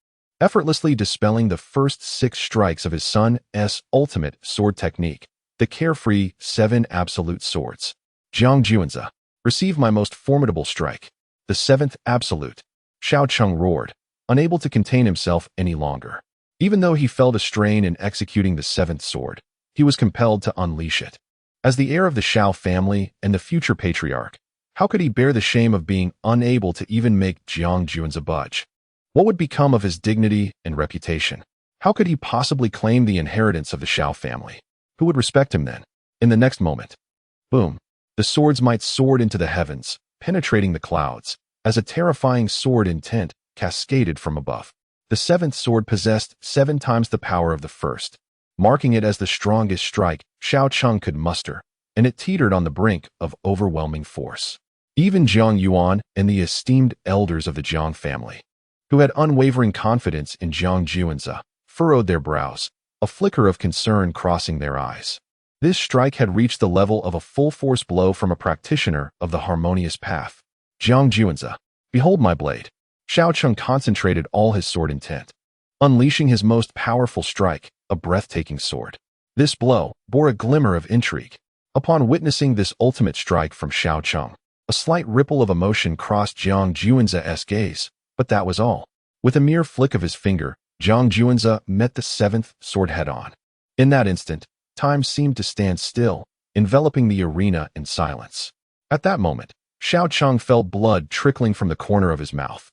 Effortlessly dispelling the first 6 strikes of his son's ultimate sword technique, the carefree 7 absolute swords. Jiang Juanzi, receive my most formidable strike, the 7th absolute. Xiao Cheng roared, unable to contain himself any longer. Even though he felt a strain in executing the 7th sword, he was compelled to unleash it. As the heir of the Xiao family and the future patriarch, how could he bear the shame of being unable to even make Jiang Juanzi budge? What would become of his dignity and reputation? How could he possibly claim the inheritance of the Xiao family? Who would respect him then? In the next moment, boom, the swords might soared into the heavens, penetrating the clouds, as a terrifying sword intent cascaded from above. The 7th sword possessed 7 times the power of the first, marking it as the strongest strike Xiao Cheng could muster, and it teetered on the brink of overwhelming force. Even Jiang Yuan and the esteemed elders of the Jiang family, who had unwavering confidence in Jiang Juanzi, furrowed their brows, a flicker of concern crossing their eyes. This strike had reached the level of a full-force blow from a practitioner of the harmonious path. Jiang Juanzi, behold my blade. Xiao Cheng concentrated all his sword intent, unleashing his most powerful strike, a breathtaking sword. This blow bore a glimmer of intrigue. Upon witnessing this ultimate strike from Xiao Cheng, a slight ripple of emotion crossed Jiang Juanzi's gaze, but that was all. With a mere flick of his finger, Jiang Juanzi met the 7th sword head-on. In that instant, time seemed to stand still, enveloping the arena in silence. At that moment, Xiao Cheng felt blood trickling from the corner of his mouth,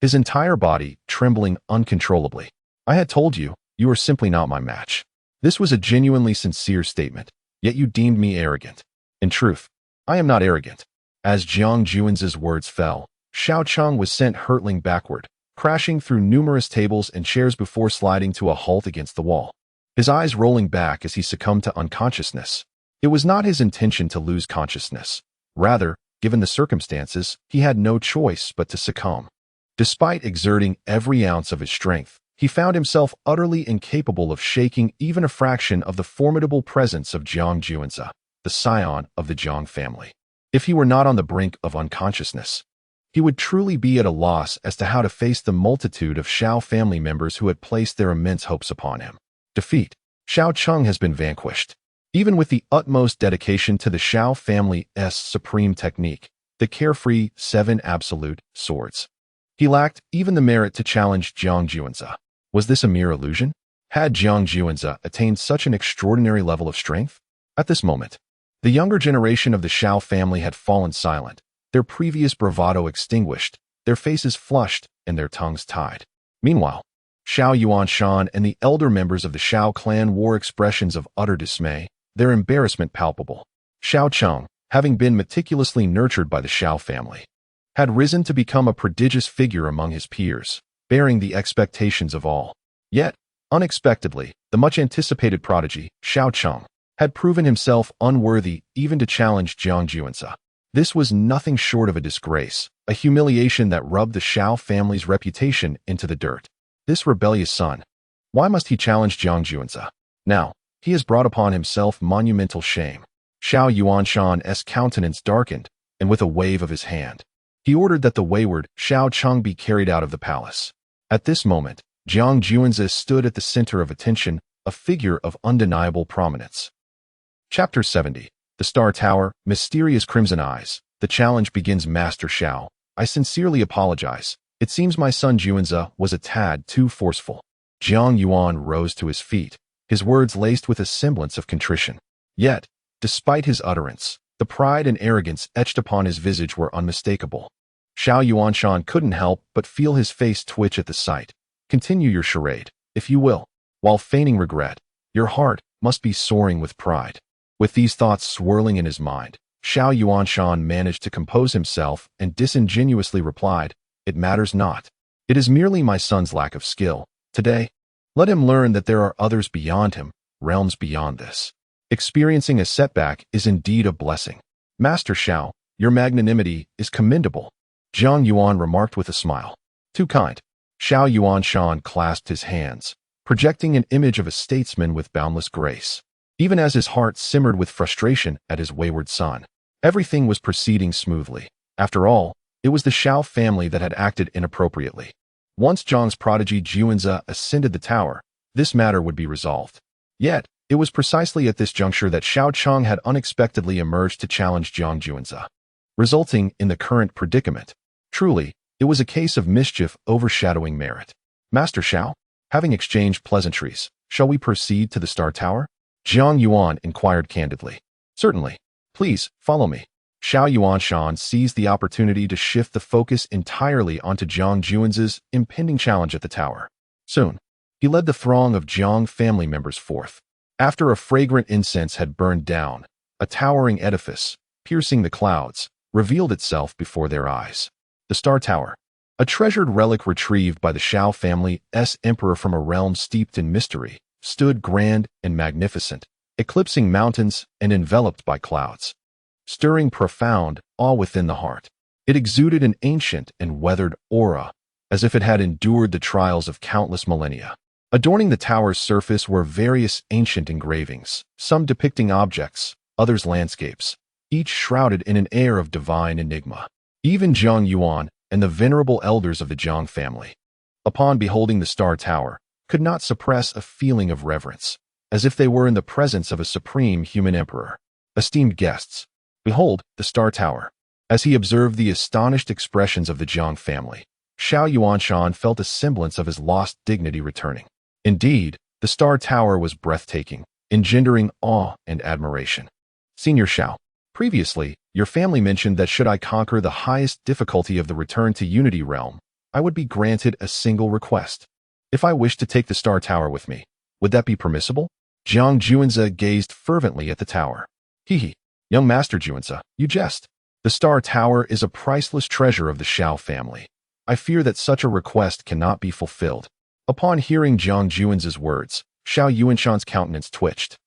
his entire body trembling uncontrollably. I had told you, you are simply not my match. This was a genuinely sincere statement, yet you deemed me arrogant. In truth, I am not arrogant. As Jiang Juan's words fell, Xiao Cheng was sent hurtling backward, crashing through numerous tables and chairs before sliding to a halt against the wall, his eyes rolling back as he succumbed to unconsciousness. It was not his intention to lose consciousness. Rather, given the circumstances, he had no choice but to succumb. Despite exerting every ounce of his strength, he found himself utterly incapable of shaking even a fraction of the formidable presence of Jiang Juanzi, the scion of the Jiang family. If he were not on the brink of unconsciousness, he would truly be at a loss as to how to face the multitude of Xiao family members who had placed their immense hopes upon him. Defeat. Xiao Cheng has been vanquished. Even with the utmost dedication to the Xiao family's supreme technique, the carefree 7 absolute swords, he lacked even the merit to challenge Jiang Juanzi. Was this a mere illusion? Had Jiang Juanzi attained such an extraordinary level of strength? At this moment, the younger generation of the Xiao family had fallen silent, their previous bravado extinguished, their faces flushed, and their tongues tied. Meanwhile, Xiao Yuanshan and the elder members of the Xiao clan wore expressions of utter dismay, their embarrassment palpable. Xiao Cheng, having been meticulously nurtured by the Xiao family, had risen to become a prodigious figure among his peers, bearing the expectations of all. Yet, unexpectedly, the much-anticipated prodigy, Xiao Cheng, had proven himself unworthy even to challenge Jiang Juanzi. This was nothing short of a disgrace, a humiliation that rubbed the Xiao family's reputation into the dirt. This rebellious son, why must he challenge Jiang Juanzi? Now, he has brought upon himself monumental shame. Xiao Yuanshan's countenance darkened, and with a wave of his hand, he ordered that the wayward Xiao Cheng be carried out of the palace. At this moment, Jiang Juanzi stood at the center of attention, a figure of undeniable prominence. Chapter 70. The Star Tower, Mysterious Crimson Eyes. The challenge begins. Master Xiao, I sincerely apologize. It seems my son Juanzi was a tad too forceful. Jiang Yuan rose to his feet, his words laced with a semblance of contrition. Yet, despite his utterance, the pride and arrogance etched upon his visage were unmistakable. Xiao Yuanshan couldn't help but feel his face twitch at the sight. Continue your charade, if you will. While feigning regret, your heart must be soaring with pride. With these thoughts swirling in his mind, Xiao Yuanshan managed to compose himself and disingenuously replied, It matters not. It is merely my son's lack of skill. Today, let him learn that there are others beyond him, realms beyond this. Experiencing a setback is indeed a blessing. Master Xiao, your magnanimity is commendable, Jiang Yuan remarked with a smile. Too kind. Xiao Yuanshan clasped his hands, projecting an image of a statesman with boundless grace. Even as his heart simmered with frustration at his wayward son, everything was proceeding smoothly. After all, it was the Xiao family that had acted inappropriately. Once Jiang's prodigy Juanzi ascended the tower, this matter would be resolved. Yet, it was precisely at this juncture that Xiao Cheng had unexpectedly emerged to challenge Jiang Juanzi, resulting in the current predicament. Truly, it was a case of mischief overshadowing merit. Master Xiao, having exchanged pleasantries, shall we proceed to the Star Tower? Jiang Yuan inquired candidly. Certainly. Please, follow me. Xiao Yuanshan seized the opportunity to shift the focus entirely onto Jiang Juanzi's impending challenge at the tower. Soon, he led the throng of Jiang family members forth. After a fragrant incense had burned down, a towering edifice, piercing the clouds, revealed itself before their eyes. The Star Tower, a treasured relic retrieved by the Xiao family's emperor from a realm steeped in mystery, stood grand and magnificent, eclipsing mountains and enveloped by clouds, stirring profound awe within the heart. It exuded an ancient and weathered aura, as if it had endured the trials of countless millennia. Adorning the tower's surface were various ancient engravings, some depicting objects, others landscapes, each shrouded in an air of divine enigma. Even Jiang Yuan and the venerable elders of the Jiang family, upon beholding the Star Tower, could not suppress a feeling of reverence, as if they were in the presence of a supreme human emperor. Esteemed guests, behold the Star Tower. As he observed the astonished expressions of the Jiang family, Xiao Yuanshan felt a semblance of his lost dignity returning. Indeed, the Star Tower was breathtaking, engendering awe and admiration. Senior Shao, previously, your family mentioned that should I conquer the highest difficulty of the return to Unity Realm, I would be granted a single request. If I wish to take the Star Tower with me, would that be permissible? Jiang Juanzi gazed fervently at the tower. Hee, young Master Juanzi, you jest. The Star Tower is a priceless treasure of the Shao family. I fear that such a request cannot be fulfilled. Upon hearing Jiang Juanzi's words, Shao Yuanshan's countenance twitched,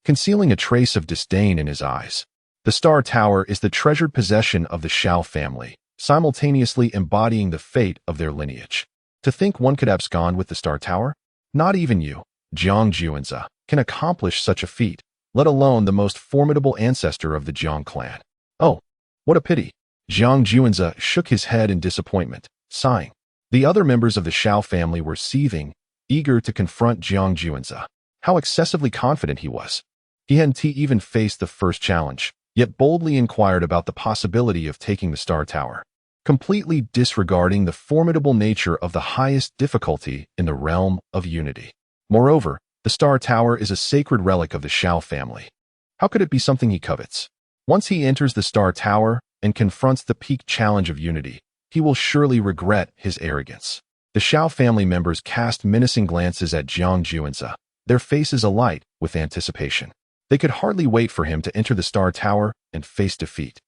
concealing a trace of disdain in his eyes. The Star Tower is the treasured possession of the Shao family, simultaneously embodying the fate of their lineage. To think one could abscond with the Star Tower? Not even you, Jiang Juanzi, can accomplish such a feat, let alone the most formidable ancestor of the Jiang clan. Oh, what a pity. Jiang Juanzi shook his head in disappointment, sighing. The other members of the Shao family were seething, eager to confront Jiang Juanzi. How excessively confident he was. He hadn't even faced the first challenge, yet boldly inquired about the possibility of taking the Star Tower, completely disregarding the formidable nature of the highest difficulty in the realm of Unity. Moreover, the Star Tower is a sacred relic of the Shao family. How could it be something he covets? Once he enters the Star Tower and confronts the peak challenge of Unity, he will surely regret his arrogance. The Shao family members cast menacing glances at Jiang Juanzi, their faces alight with anticipation. They could hardly wait for him to enter the Star Tower and face defeat,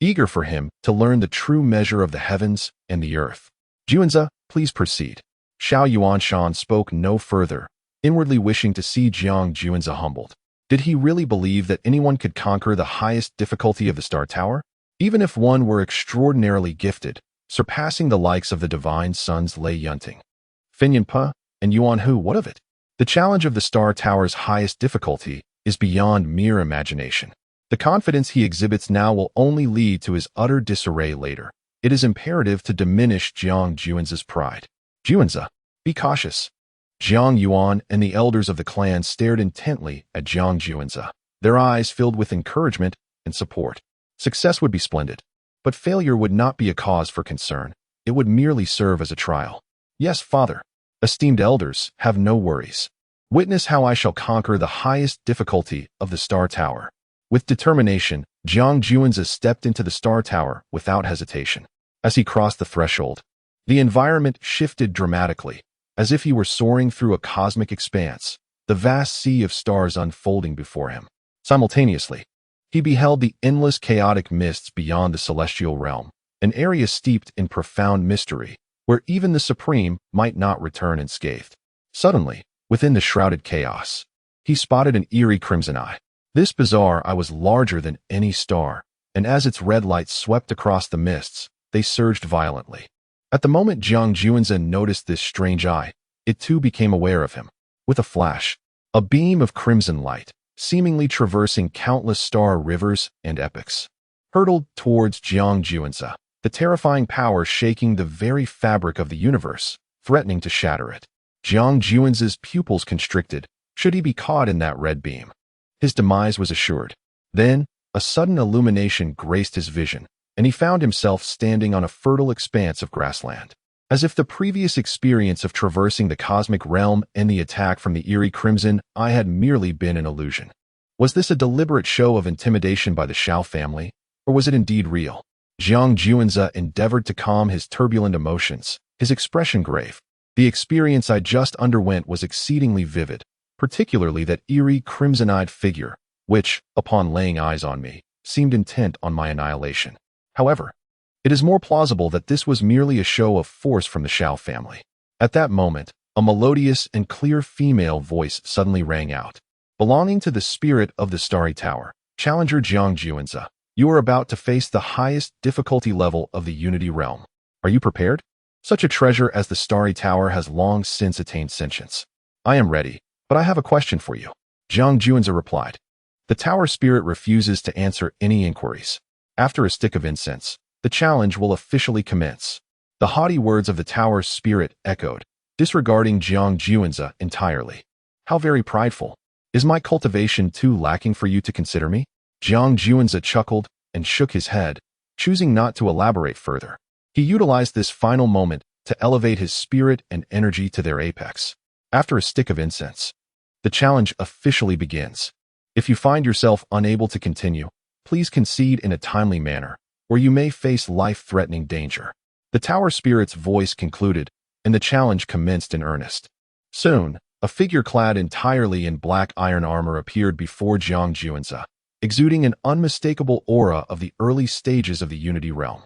eager for him to learn the true measure of the heavens and the earth. Juanzi, please proceed. Shao Yuanshan spoke no further, inwardly wishing to see Jiang Juanzi humbled. Did he really believe that anyone could conquer the highest difficulty of the Star Tower? Even if one were extraordinarily gifted, surpassing the likes of the divine sons Lei Yunting, Fenyan Pa, and Yuan Hu, what of it? The challenge of the Star Tower's highest difficulty is beyond mere imagination. The confidence he exhibits now will only lead to his utter disarray later. It is imperative to diminish Jiang Juanzi's pride. Juanzi, be cautious. Jiang Yuan and the elders of the clan stared intently at Jiang Juanzi, their eyes filled with encouragement and support. Success would be splendid, but failure would not be a cause for concern. It would merely serve as a trial. Yes, father. Esteemed elders, have no worries. Witness how I shall conquer the highest difficulty of the Star Tower. With determination, Jiang Juanzi stepped into the Star Tower without hesitation. As he crossed the threshold, the environment shifted dramatically, as if he were soaring through a cosmic expanse, the vast sea of stars unfolding before him. Simultaneously, he beheld the endless chaotic mists beyond the celestial realm, an area steeped in profound mystery, where even the Supreme might not return unscathed. Suddenly, within the shrouded chaos, he spotted an eerie crimson eye. This bizarre eye was larger than any star, and as its red light swept across the mists, they surged violently. At the moment Jiang Juanzi noticed this strange eye, it too became aware of him. With a flash, a beam of crimson light, seemingly traversing countless star rivers and epochs, hurtled towards Jiang Juanzi, the terrifying power shaking the very fabric of the universe, threatening to shatter it. Jiang Juanzi's pupils constricted, should he be caught in that red beam. His demise was assured. Then, a sudden illumination graced his vision, and he found himself standing on a fertile expanse of grassland. As if the previous experience of traversing the cosmic realm and the attack from the eerie crimson eye had merely been an illusion. Was this a deliberate show of intimidation by the Shao family, or was it indeed real? Jiang Juanzi endeavored to calm his turbulent emotions, his expression grave. The experience I just underwent was exceedingly vivid, particularly that eerie crimson-eyed figure, which, upon laying eyes on me, seemed intent on my annihilation. However, it is more plausible that this was merely a show of force from the Shao family. At that moment, a melodious and clear female voice suddenly rang out. Belonging to the spirit of the Starry Tower, Challenger Jiang Juanzi, you are about to face the highest difficulty level of the Unity realm. Are you prepared? Such a treasure as the Starry Tower has long since attained sentience. I am ready, but I have a question for you. Jiang Juanzi replied. The tower spirit refuses to answer any inquiries. After a stick of incense, the challenge will officially commence. The haughty words of the tower's spirit echoed, disregarding Jiang Juanzi entirely. How very prideful. Is my cultivation too lacking for you to consider me? Jiang Juanzi chuckled and shook his head, choosing not to elaborate further. He utilized this final moment to elevate his spirit and energy to their apex. After a stick of incense, The challenge officially begins. If you find yourself unable to continue, please concede in a timely manner, or you may face life-threatening danger. The tower spirit's voice concluded, and the challenge commenced in earnest. Soon, a figure clad entirely in black iron armor appeared before Jiang Juanzi, exuding an unmistakable aura of the early stages of the Unity Realm.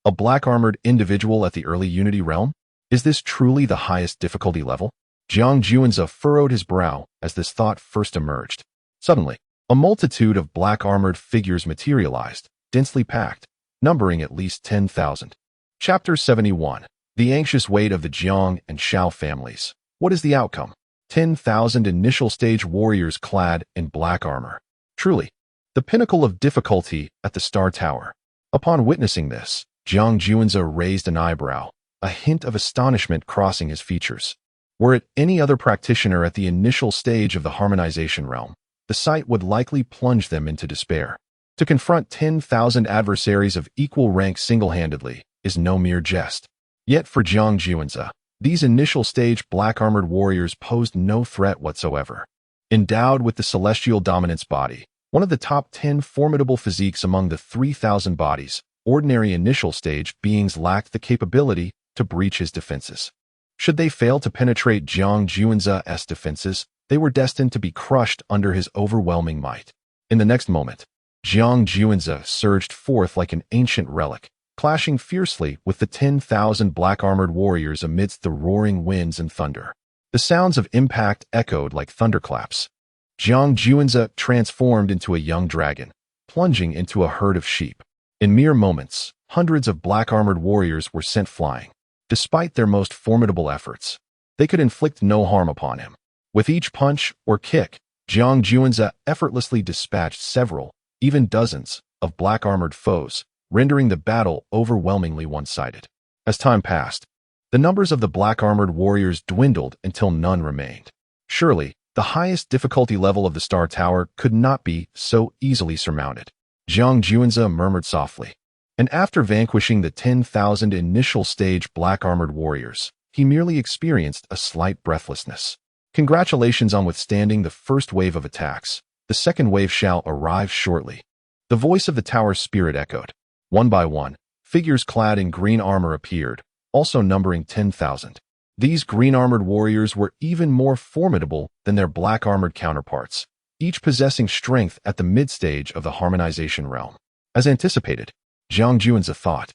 A black-armored individual at the early Unity Realm? Is this truly the highest difficulty level? Jiang Juanzi furrowed his brow as this thought first emerged. Suddenly, a multitude of black-armored figures materialized, densely packed, numbering at least 10,000. Chapter 71. The Anxious Weight of the Jiang and Shao Families. What is the outcome? 10,000 initial stage warriors clad in black armor. Truly, the pinnacle of difficulty at the Star Tower. Upon witnessing this, Jiang Juanzi raised an eyebrow, a hint of astonishment crossing his features. Were it any other practitioner at the initial stage of the harmonization realm, the sight would likely plunge them into despair. To confront 10,000 adversaries of equal rank single-handedly is no mere jest. Yet for Jiang Juanzi, these initial stage black-armored warriors posed no threat whatsoever. Endowed with the celestial dominance body, one of the top 10 formidable physiques among the 3,000 bodies, ordinary initial stage beings lacked the capability to breach his defenses. Should they fail to penetrate Jiang Juanzi's defenses, they were destined to be crushed under his overwhelming might. In the next moment, Jiang Juanzi surged forth like an ancient relic, clashing fiercely with the 10,000 black-armored warriors amidst the roaring winds and thunder. The sounds of impact echoed like thunderclaps. Jiang Juanzi transformed into a young dragon, plunging into a herd of sheep. In mere moments, hundreds of black-armored warriors were sent flying. Despite their most formidable efforts, they could inflict no harm upon him. With each punch or kick, Jiang Juanzi effortlessly dispatched several, even dozens, of black-armored foes, rendering the battle overwhelmingly one-sided. As time passed, the numbers of the black-armored warriors dwindled until none remained. Surely, the highest difficulty level of the Star Tower could not be so easily surmounted. Jiang Juanzi murmured softly. And after vanquishing the 10,000 initial stage black-armored warriors, he merely experienced a slight breathlessness. Congratulations on withstanding the first wave of attacks. The second wave shall arrive shortly. The voice of the tower spirit echoed. One by one, figures clad in green armor appeared, also numbering 10,000. These green-armored warriors were even more formidable than their black-armored counterparts, each possessing strength at the mid-stage of the harmonization realm. As anticipated, Jiang Juanzi thought,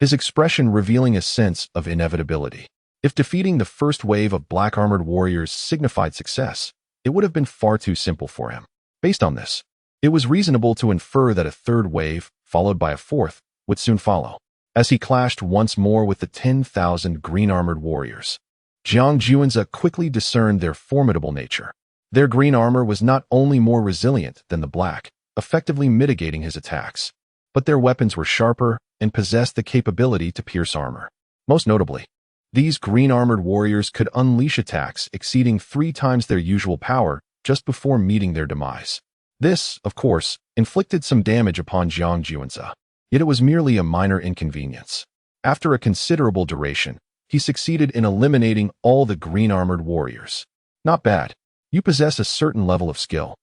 his expression revealing a sense of inevitability. If defeating the first wave of black-armored warriors signified success, it would have been far too simple for him. Based on this, it was reasonable to infer that a third wave, followed by a fourth, would soon follow. As he clashed once more with the 10,000 green-armored warriors, Jiang Juanzi quickly discerned their formidable nature. Their green armor was not only more resilient than the black, effectively mitigating his attacks, but their weapons were sharper and possessed the capability to pierce armor. Most notably, these green-armored warriors could unleash attacks exceeding 3 times their usual power just before meeting their demise. This, of course, inflicted some damage upon Jiang Juanzi, yet it was merely a minor inconvenience. After a considerable duration, he succeeded in eliminating all the green-armored warriors. Not bad. You possess a certain level of skill.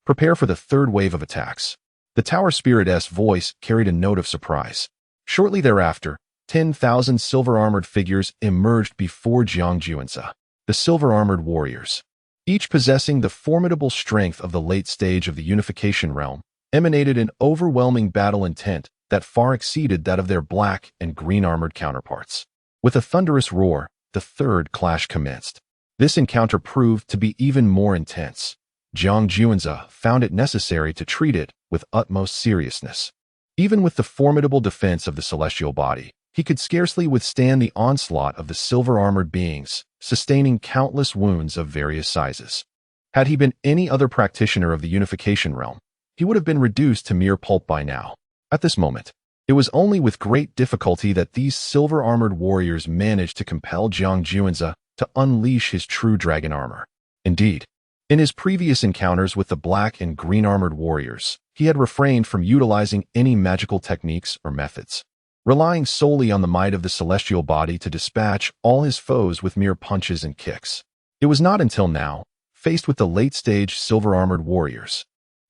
Prepare for the third wave of attacks. The tower spirit's voice carried a note of surprise. Shortly thereafter, 10,000 silver-armored figures emerged before Jiang Juanzi, the silver-armored warriors. Each possessing the formidable strength of the late stage of the unification realm, emanated an overwhelming battle intent that far exceeded that of their black and green-armored counterparts. With a thunderous roar, the third clash commenced. This encounter proved to be even more intense. Jiang Juanzi found it necessary to treat it with utmost seriousness. Even with the formidable defense of the celestial body, he could scarcely withstand the onslaught of the silver-armored beings, sustaining countless wounds of various sizes. Had he been any other practitioner of the unification realm, he would have been reduced to mere pulp by now. At this moment, it was only with great difficulty that these silver-armored warriors managed to compel Jiang Juanzi to unleash his true dragon armor. Indeed, in his previous encounters with the black and green-armored warriors, he had refrained from utilizing any magical techniques or methods, relying solely on the might of the celestial body to dispatch all his foes with mere punches and kicks. It was not until now, faced with the late-stage silver-armored warriors,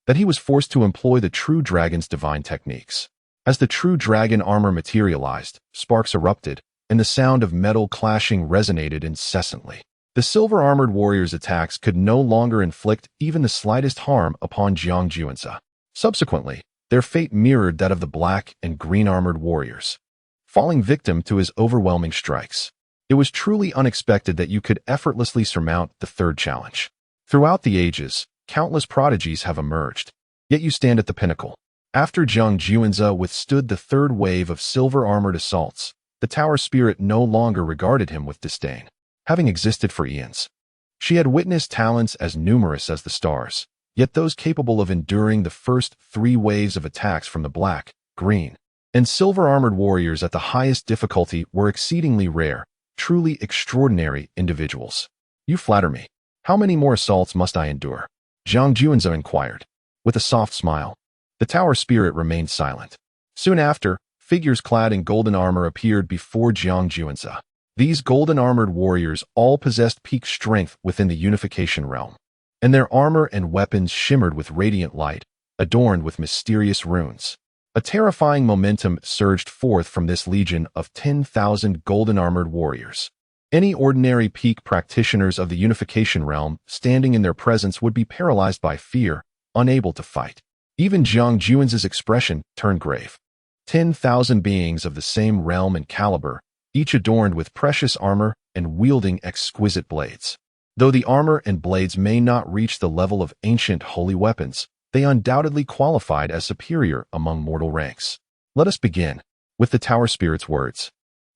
that he was forced to employ the true dragon's divine techniques. As the true dragon armor materialized, sparks erupted, and the sound of metal clashing resonated incessantly. The silver-armored warriors' attacks could no longer inflict even the slightest harm upon Jiang Juanzi. Subsequently, their fate mirrored that of the black and green-armored warriors, falling victim to his overwhelming strikes. It was truly unexpected that you could effortlessly surmount the third challenge. Throughout the ages, countless prodigies have emerged, yet you stand at the pinnacle. After Jiang Juanzi withstood the third wave of silver-armored assaults, the tower spirit no longer regarded him with disdain. Having existed for eons, she had witnessed talents as numerous as the stars, yet those capable of enduring the first 3 waves of attacks from the black, green, and silver-armored warriors at the highest difficulty were exceedingly rare, truly extraordinary individuals. You flatter me. How many more assaults must I endure? Jiang Juanzi inquired. With a soft smile, the tower spirit remained silent. Soon after, figures clad in golden armor appeared before Jiang Juanzi. These golden-armored warriors all possessed peak strength within the unification realm, and their armor and weapons shimmered with radiant light, adorned with mysterious runes. A terrifying momentum surged forth from this legion of 10,000 golden-armored warriors. Any ordinary peak practitioners of the unification realm standing in their presence would be paralyzed by fear, unable to fight. Even Jiang Juanzi's expression turned grave. 10,000 beings of the same realm and caliber, each adorned with precious armor and wielding exquisite blades. Though the armor and blades may not reach the level of ancient holy weapons, they undoubtedly qualified as superior among mortal ranks. Let us begin with the tower spirit's words.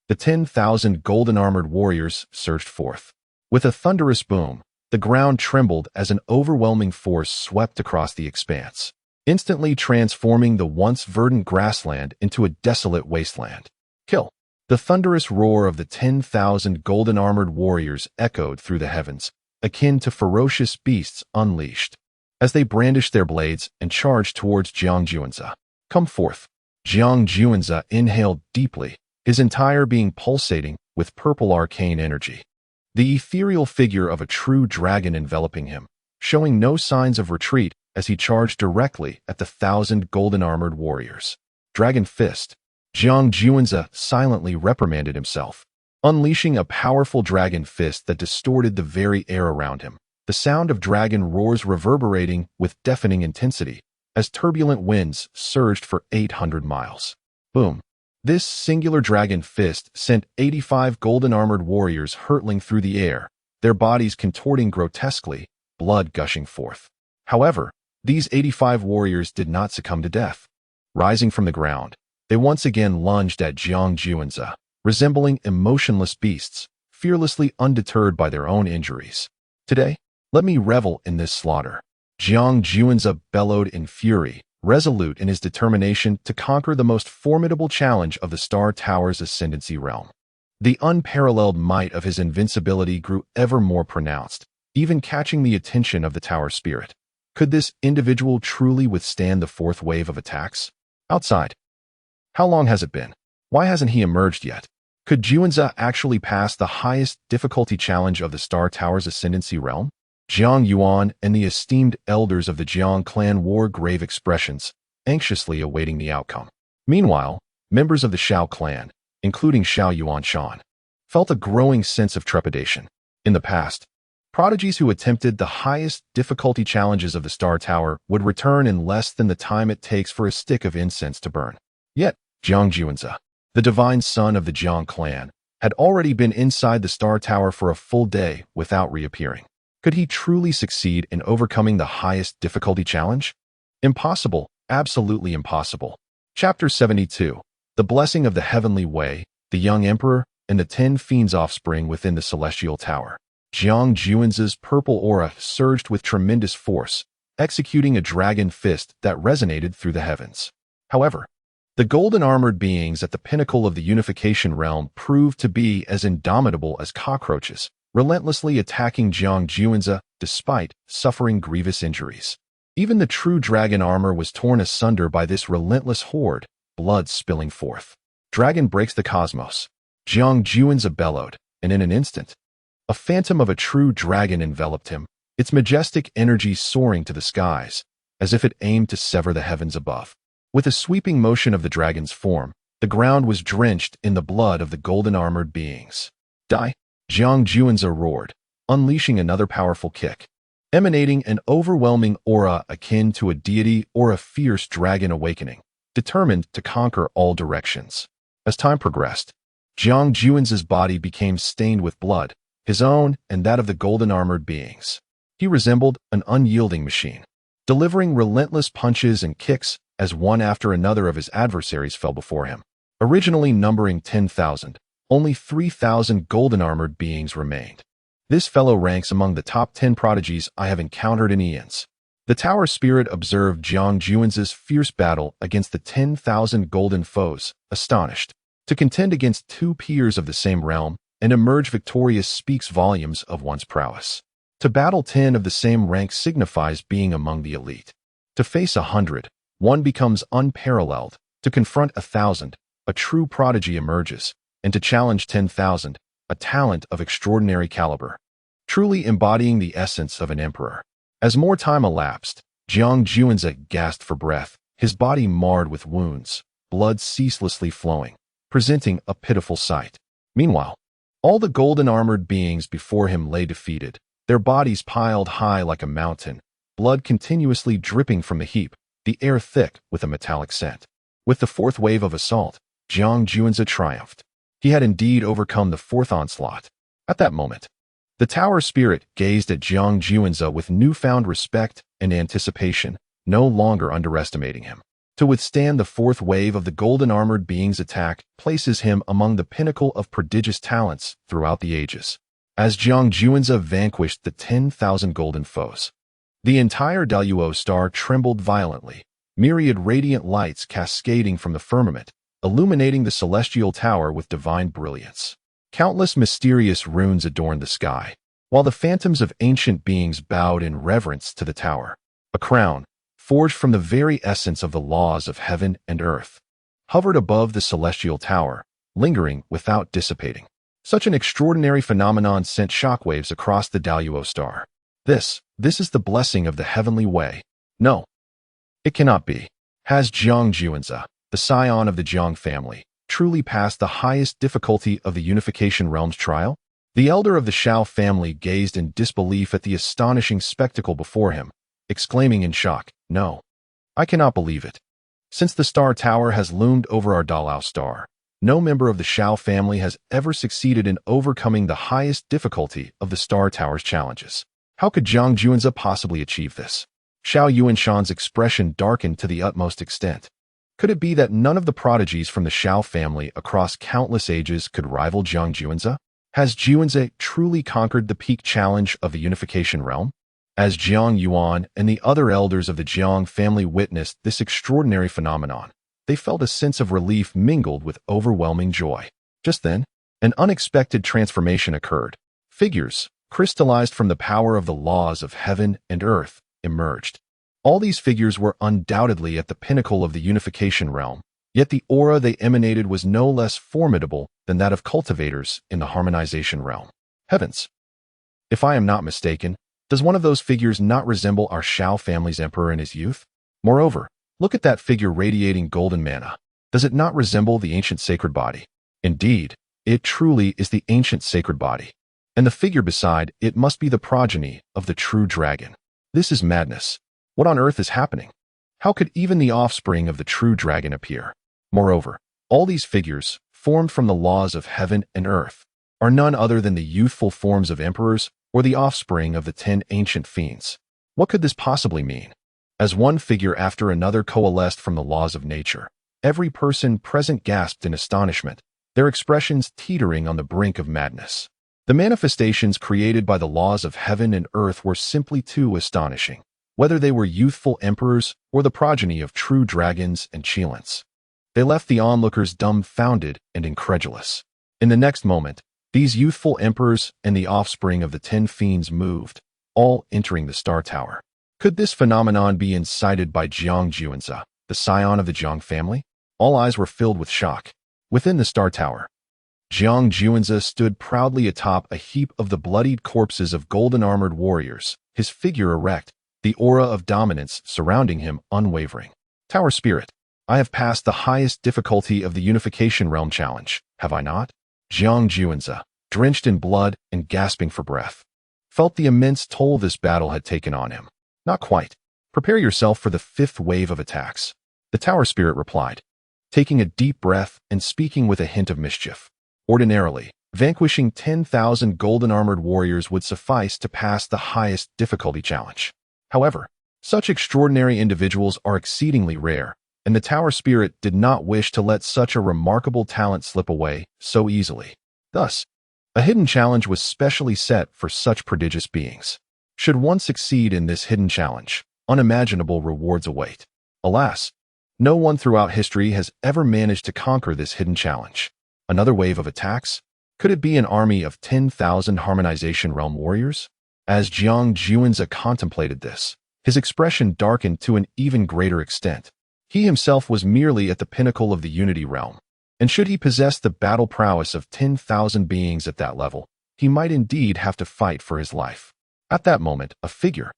The 10,000 golden-armored warriors surged forth. With a thunderous boom, the ground trembled as an overwhelming force swept across the expanse, instantly transforming the once verdant grassland into a desolate wasteland. Kill! The thunderous roar of the 10,000 golden-armored warriors echoed through the heavens, akin to ferocious beasts unleashed, as they brandished their blades and charged towards Jiang Juanzi. Come forth. Jiang Juanzi inhaled deeply, his entire being pulsating with purple arcane energy. The ethereal figure of a true dragon enveloping him, showing no signs of retreat as he charged directly at the 1,000 golden-armored warriors. Dragon Fist. Jiang Juanzi silently reprimanded himself, unleashing a powerful dragon fist that distorted the very air around him. The sound of dragon roars reverberating with deafening intensity as turbulent winds surged for 800 miles. Boom! This singular dragon fist sent 85 golden-armored warriors hurtling through the air, their bodies contorting grotesquely, blood gushing forth. However, these 85 warriors did not succumb to death. Rising from the ground, they once again lunged at Jiang Juanzi, resembling emotionless beasts, fearlessly undeterred by their own injuries. Today, let me revel in this slaughter. Jiang Juanzi bellowed in fury, resolute in his determination to conquer the most formidable challenge of the Star Tower's ascendancy realm. The unparalleled might of his invincibility grew ever more pronounced, even catching the attention of the tower spirit. Could this individual truly withstand the 4th wave of attacks? Outside. How long has it been? Why hasn't he emerged yet? Could Juanzi actually pass the highest difficulty challenge of the Star Tower's ascendancy realm? Jiang Yuan and the esteemed elders of the Jiang clan wore grave expressions, anxiously awaiting the outcome. Meanwhile, members of the Shao clan, including Shao Yuanshan, felt a growing sense of trepidation. In the past, prodigies who attempted the highest difficulty challenges of the Star Tower would return in less than the time it takes for a stick of incense to burn. Yet, Jiang Juanzi, the divine son of the Jiang clan, had already been inside the Star Tower for a full day without reappearing. Could he truly succeed in overcoming the highest difficulty challenge? Impossible, absolutely impossible. Chapter 72. The Blessing of the Heavenly Way, the Young Emperor, and the 10 Fiends' offspring within the Celestial Tower. Jiang Juanzi's purple aura surged with tremendous force, executing a dragon fist that resonated through the heavens. However, the golden-armored beings at the pinnacle of the unification realm proved to be as indomitable as cockroaches, relentlessly attacking Jiang Juanzi despite suffering grievous injuries. Even the true dragon armor was torn asunder by this relentless horde, blood spilling forth. Dragon breaks the cosmos. Jiang Juanzi bellowed, and in an instant, a phantom of a true dragon enveloped him, its majestic energy soaring to the skies, as if it aimed to sever the heavens above. With a sweeping motion of the dragon's form, the ground was drenched in the blood of the golden-armored beings. Die! Jiang Juanzi roared, unleashing another powerful kick, emanating an overwhelming aura akin to a deity or a fierce dragon awakening, determined to conquer all directions. As time progressed, Jiang Juanzi's body became stained with blood, his own and that of the golden-armored beings. He resembled an unyielding machine, delivering relentless punches and kicks as one after another of his adversaries fell before him. Originally numbering 10,000, only 3,000 golden-armored beings remained. This fellow ranks among the top 10 prodigies I have encountered in eons. The tower spirit observed Jiang Juanzi's fierce battle against the 10,000 golden foes, astonished. To contend against two peers of the same realm and emerge victorious speaks volumes of one's prowess. To battle 10 of the same rank signifies being among the elite. To face 100, one becomes unparalleled. To confront 1,000, a true prodigy emerges, and to challenge 10,000, a talent of extraordinary caliber, truly embodying the essence of an emperor. As more time elapsed, Jiang Juanzi gasped for breath, his body marred with wounds, blood ceaselessly flowing, presenting a pitiful sight. Meanwhile, all the golden-armored beings before him lay defeated, their bodies piled high like a mountain, blood continuously dripping from the heap, the air thick with a metallic scent. With the fourth wave of assault, Jiang Juanzi triumphed. He had indeed overcome the fourth onslaught. At that moment, the tower spirit gazed at Jiang Juanzi with newfound respect and anticipation, no longer underestimating him. To withstand the fourth wave of the golden-armored being's attack places him among the pinnacle of prodigious talents throughout the ages. As Jiang Juanzi vanquished the 10,000 golden foes, the entire Daluo star trembled violently, myriad radiant lights cascading from the firmament, illuminating the celestial tower with divine brilliance. Countless mysterious runes adorned the sky, while the phantoms of ancient beings bowed in reverence to the tower. A crown, forged from the very essence of the laws of heaven and earth, hovered above the celestial tower, lingering without dissipating. Such an extraordinary phenomenon sent shockwaves across the Daluo star. This is the blessing of the heavenly way. No, it cannot be. Has Jiang Juanzi, the scion of the Jiang family, truly passed the highest difficulty of the Unification Realm's trial? The elder of the Shao family gazed in disbelief at the astonishing spectacle before him, exclaiming in shock, "No, I cannot believe it. Since the Star Tower has loomed over our Dalao star, no member of the Shao family has ever succeeded in overcoming the highest difficulty of the Star Tower's challenges. How could Jiang Juanzi possibly achieve this?" Xiao Yuanshan's expression darkened to the utmost extent. Could it be that none of the prodigies from the Shao family across countless ages could rival Jiang Juanzi? Has Juanzi truly conquered the peak challenge of the Unification Realm? As Jiang Yuan and the other elders of the Jiang family witnessed this extraordinary phenomenon, they felt a sense of relief mingled with overwhelming joy. Just then, an unexpected transformation occurred. Figures, crystallized from the power of the laws of heaven and earth, emerged. All these figures were undoubtedly at the pinnacle of the Unification Realm, yet the aura they emanated was no less formidable than that of cultivators in the Harmonization Realm. Heavens! If I am not mistaken, does one of those figures not resemble our Shao family's emperor in his youth? Moreover, look at that figure radiating golden mana. Does it not resemble the ancient sacred body? Indeed, it truly is the ancient sacred body. And the figure beside it must be the progeny of the true dragon. This is madness. What on earth is happening? How could even the offspring of the true dragon appear? Moreover, all these figures, formed from the laws of heaven and earth, are none other than the youthful forms of emperors or the offspring of the 10 ancient fiends. What could this possibly mean? As one figure after another coalesced from the laws of nature, every person present gasped in astonishment, their expressions teetering on the brink of madness. The manifestations created by the laws of heaven and earth were simply too astonishing, whether they were youthful emperors or the progeny of true dragons and Qilins. They left the onlookers dumbfounded and incredulous. In the next moment, these youthful emperors and the offspring of the 10 fiends moved, all entering the Star Tower. Could this phenomenon be incited by Jiang Juanzi, the scion of the Jiang family? All eyes were filled with shock. Within the Star Tower, Jiang Juanzi stood proudly atop a heap of the bloodied corpses of golden-armored warriors, his figure erect, the aura of dominance surrounding him unwavering. Tower Spirit, I have passed the highest difficulty of the Unification Realm challenge, have I not? Jiang Juanzi, drenched in blood and gasping for breath, felt the immense toll this battle had taken on him. Not quite. Prepare yourself for the 5th wave of attacks. The Tower Spirit replied, taking a deep breath and speaking with a hint of mischief. Ordinarily, vanquishing 10,000 golden-armored warriors would suffice to pass the highest difficulty challenge. However, such extraordinary individuals are exceedingly rare, and the Tower Spirit did not wish to let such a remarkable talent slip away so easily. Thus, a hidden challenge was specially set for such prodigious beings. Should one succeed in this hidden challenge, unimaginable rewards await. Alas, no one throughout history has ever managed to conquer this hidden challenge. Another wave of attacks? Could it be an army of 10,000 Harmonization Realm warriors? As Jiang Juanzi contemplated this, his expression darkened to an even greater extent. He himself was merely at the pinnacle of the Unity Realm, and should he possess the battle prowess of 10,000 beings at that level, he might indeed have to fight for his life. At that moment, a figure,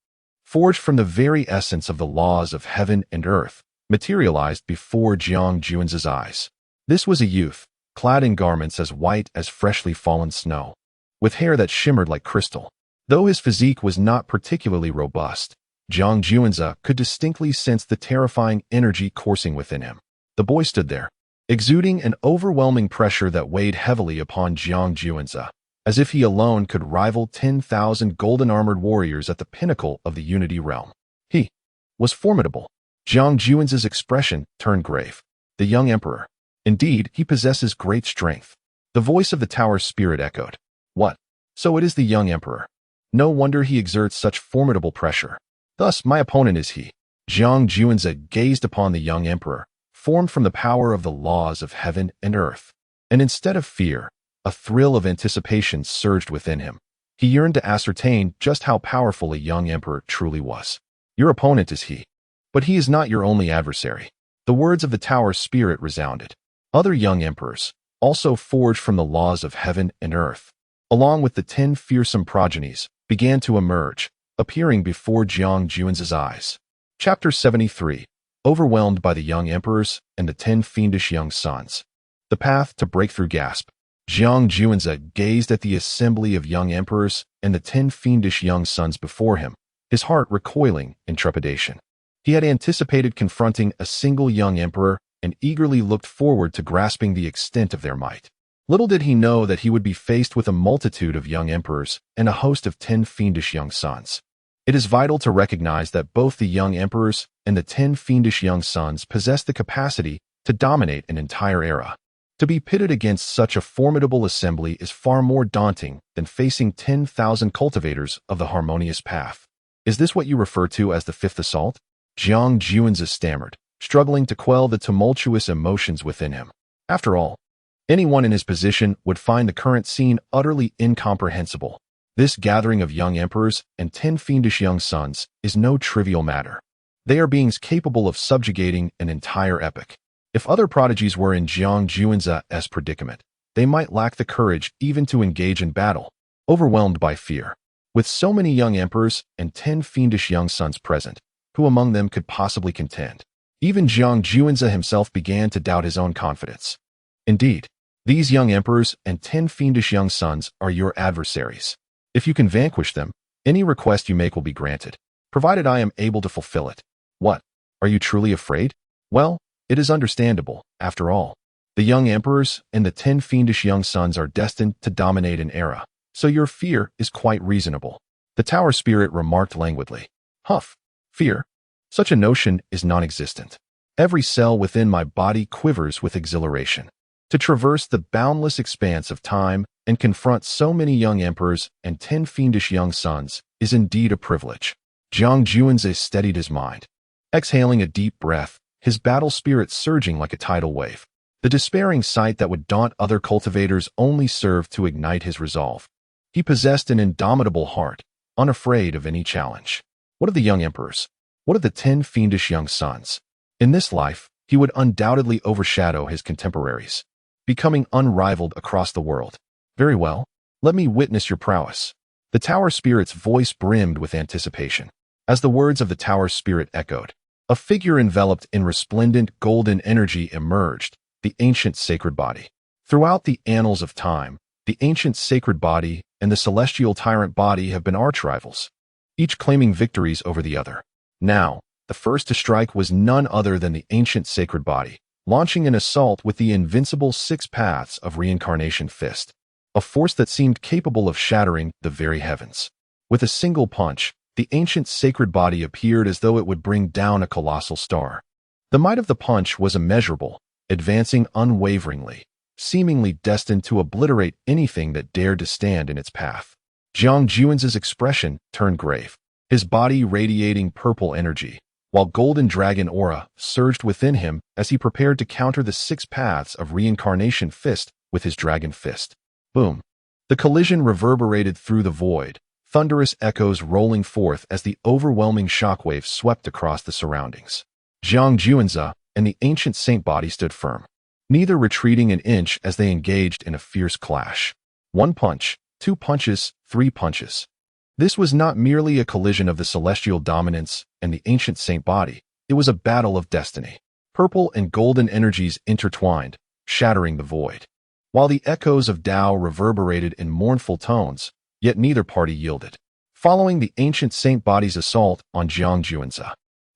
forged from the very essence of the laws of heaven and earth, materialized before Jiang Juanzi's eyes. This was a youth, clad in garments as white as freshly fallen snow, with hair that shimmered like crystal. Though his physique was not particularly robust, Jiang Juanzi could distinctly sense the terrifying energy coursing within him. The boy stood there, exuding an overwhelming pressure that weighed heavily upon Jiang Juanzi, as if he alone could rival 10,000 golden-armored warriors at the pinnacle of the Unity Realm. He was formidable. Jiang Juanzi's expression turned grave. The young emperor. Indeed, he possesses great strength. The voice of the Tower Spirit echoed. What? So it is the young emperor. No wonder he exerts such formidable pressure. Thus, my opponent is he. Jiang Juanzi gazed upon the young emperor, formed from the power of the laws of heaven and earth. And instead of fear, a thrill of anticipation surged within him. He yearned to ascertain just how powerful a young emperor truly was. Your opponent is he. But he is not your only adversary. The words of the Tower Spirit resounded. Other young emperors, also forged from the laws of heaven and earth, along with the 10 fearsome progenies, began to emerge, appearing before Jiang Juanzi's eyes. Chapter 73. Overwhelmed by the young emperors and the 10 fiendish young sons. The path to breakthrough gasp. Jiang Juanzi gazed at the assembly of young emperors and the 10 fiendish young sons before him, his heart recoiling in trepidation. He had anticipated confronting a single young emperor and eagerly looked forward to grasping the extent of their might. Little did he know that he would be faced with a multitude of young emperors and a host of 10 fiendish young sons. It is vital to recognize that both the young emperors and the 10 fiendish young sons possess the capacity to dominate an entire era. To be pitted against such a formidable assembly is far more daunting than facing 10,000 cultivators of the harmonious path. Is this what you refer to as the 5th assault? Jiang Juanzi stammered, struggling to quell the tumultuous emotions within him. After all, anyone in his position would find the current scene utterly incomprehensible. This gathering of young emperors and 10 fiendish young sons is no trivial matter. They are beings capable of subjugating an entire epoch. If other prodigies were in Jiang Juanzi's predicament, they might lack the courage even to engage in battle, overwhelmed by fear. With so many young emperors and 10 fiendish young sons present, who among them could possibly contend? Even Jiang Juanzi himself began to doubt his own confidence. Indeed, these young emperors and 10 fiendish young sons are your adversaries. If you can vanquish them, any request you make will be granted, provided I am able to fulfill it. What? Are you truly afraid? Well, it is understandable, after all. The young emperors and the 10 fiendish young sons are destined to dominate an era, so your fear is quite reasonable. The Tower Spirit remarked languidly. Huff. Fear? Such a notion is non-existent. Every cell within my body quivers with exhilaration. To traverse the boundless expanse of time and confront so many young emperors and 10 fiendish young sons is indeed a privilege. Jiang Juanzi steadied his mind. Exhaling a deep breath, his battle spirit surging like a tidal wave. The despairing sight that would daunt other cultivators only served to ignite his resolve. He possessed an indomitable heart, unafraid of any challenge. What of the young emperors? What of the 10 fiendish young sons? In this life, he would undoubtedly overshadow his contemporaries, becoming unrivaled across the world. Very well, let me witness your prowess. The tower spirit's voice brimmed with anticipation. As the words of the tower spirit echoed, a figure enveloped in resplendent golden energy emerged, the ancient sacred body. Throughout the annals of time, the ancient sacred body and the celestial tyrant body have been arch-rivals, each claiming victories over the other. Now, the first to strike was none other than the ancient sacred body, launching an assault with the invincible 6 paths of reincarnation fist, a force that seemed capable of shattering the very heavens. With a single punch, the ancient sacred body appeared as though it would bring down a colossal star. The might of the punch was immeasurable, advancing unwaveringly, seemingly destined to obliterate anything that dared to stand in its path. Jiang Juan's expression turned grave, his body radiating purple energy, while golden dragon aura surged within him as he prepared to counter the 6 paths of reincarnation fist with his dragon fist. Boom! The collision reverberated through the void, thunderous echoes rolling forth as the overwhelming shockwave swept across the surroundings. Jiang Juanza and the ancient saint body stood firm, neither retreating an inch as they engaged in a fierce clash. 1 punch, 2 punches, 3 punches. This was not merely a collision of the celestial dominance and the ancient saint body, it was a battle of destiny. Purple and golden energies intertwined, shattering the void. While the echoes of Tao reverberated in mournful tones, yet neither party yielded. Following the ancient saint body's assault on Jiang Juanza,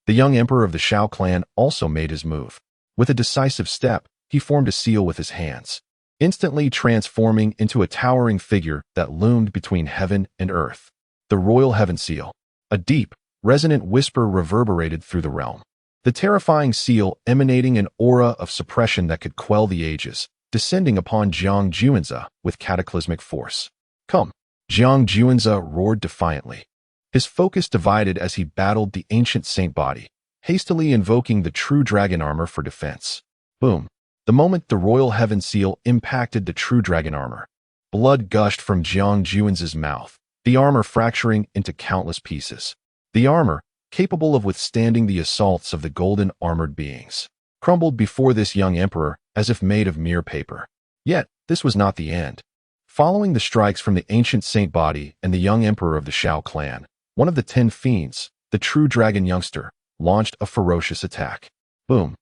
the young emperor of the Shao clan also made his move. With a decisive step, he formed a seal with his hands, instantly transforming into a towering figure that loomed between heaven and earth. The Royal Heaven Seal. A deep, resonant whisper reverberated through the realm. The terrifying seal emanating an aura of suppression that could quell the ages, descending upon Jiang Juanza with cataclysmic force. Come! Jiang Juanza roared defiantly. His focus divided as he battled the ancient saint body, hastily invoking the true dragon armor for defense. Boom! The moment the Royal Heaven Seal impacted the true dragon armor, blood gushed from Jiang Juanza's mouth, the armor fracturing into countless pieces. The armor, capable of withstanding the assaults of the golden armored beings, crumbled before this young emperor as if made of mere paper. Yet, this was not the end. Following the strikes from the ancient saint body and the young emperor of the Shao clan, one of the 10 fiends, the true dragon youngster, launched a ferocious attack. Boom!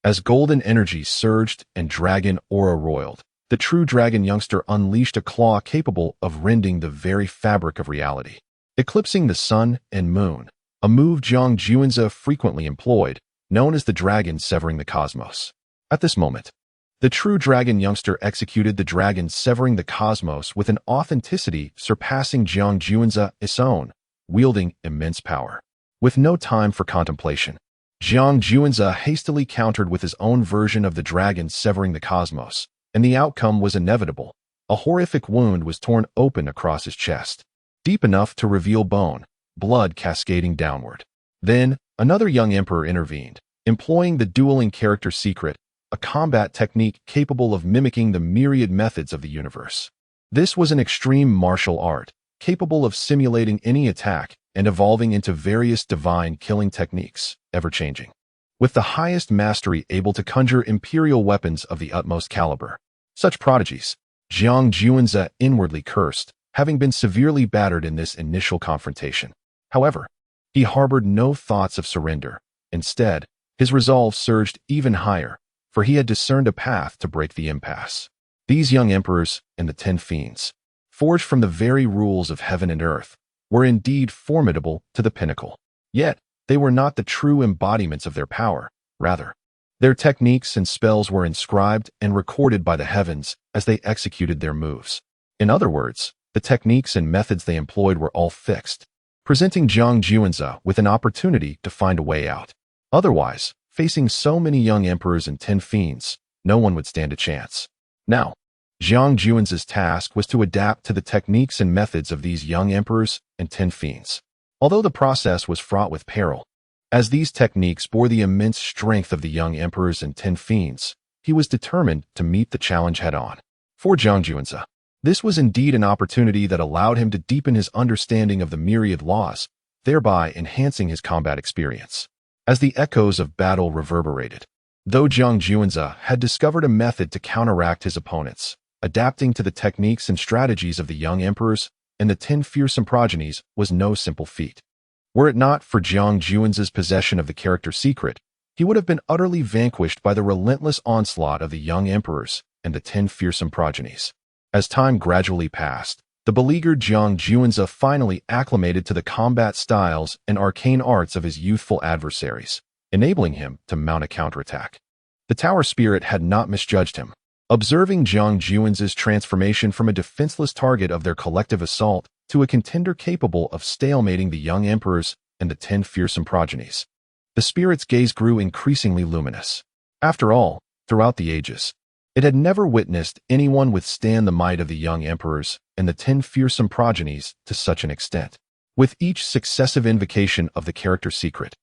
As golden energy surged and dragon aura roiled, the true dragon youngster unleashed a claw capable of rending the very fabric of reality. Eclipsing the sun and moon, a move Jiang Juanza frequently employed, known as the dragon severing the cosmos. At this moment, the true dragon youngster executed the dragon severing the cosmos with an authenticity surpassing Jiang Juanza's own, wielding immense power. With no time for contemplation, Jiang Juanza hastily countered with his own version of the dragon severing the cosmos, and the outcome was inevitable. A horrific wound was torn open across his chest, deep enough to reveal bone, blood cascading downward. Then, another young emperor intervened, employing the dueling character secret, a combat technique capable of mimicking the myriad methods of the universe. This was an extreme martial art, capable of simulating any attack and evolving into various divine killing techniques, ever-changing. With the highest mastery able to conjure imperial weapons of the utmost caliber. Such prodigies, Jiang Juanza inwardly cursed, having been severely battered in this initial confrontation. However, he harbored no thoughts of surrender. Instead, his resolve surged even higher, for he had discerned a path to break the impasse. These young emperors and the 10 fiends, forged from the very rules of heaven and earth, were indeed formidable to the pinnacle. Yet, they were not the true embodiments of their power. Rather, their techniques and spells were inscribed and recorded by the heavens as they executed their moves. In other words, the techniques and methods they employed were all fixed, presenting Jiang Juanza with an opportunity to find a way out. Otherwise, facing so many young emperors and 10 fiends, no one would stand a chance. Now, Jiang Juanza's task was to adapt to the techniques and methods of these young emperors and 10 fiends. Although the process was fraught with peril, as these techniques bore the immense strength of the young emperors and 10 fiends, he was determined to meet the challenge head-on. For Jiang Juanza, this was indeed an opportunity that allowed him to deepen his understanding of the myriad laws, thereby enhancing his combat experience. As the echoes of battle reverberated, though Jiang Juanza had discovered a method to counteract his opponents, adapting to the techniques and strategies of the young emperors and the 10 fearsome progenies was no simple feat. Were it not for Jiang Juan's possession of the character secret, he would have been utterly vanquished by the relentless onslaught of the young emperors and the 10 fearsome progenies. As time gradually passed, the beleaguered Jiang Juanza finally acclimated to the combat styles and arcane arts of his youthful adversaries, enabling him to mount a counterattack. The tower spirit had not misjudged him. Observing Jiang Juan's transformation from a defenseless target of their collective assault to a contender capable of stalemating the young emperors and the 10 fearsome progenies, the spirit's gaze grew increasingly luminous. After all, throughout the ages, it had never witnessed anyone withstand the might of the young emperors and the 10 fearsome progenies to such an extent. With each successive invocation of the character secret,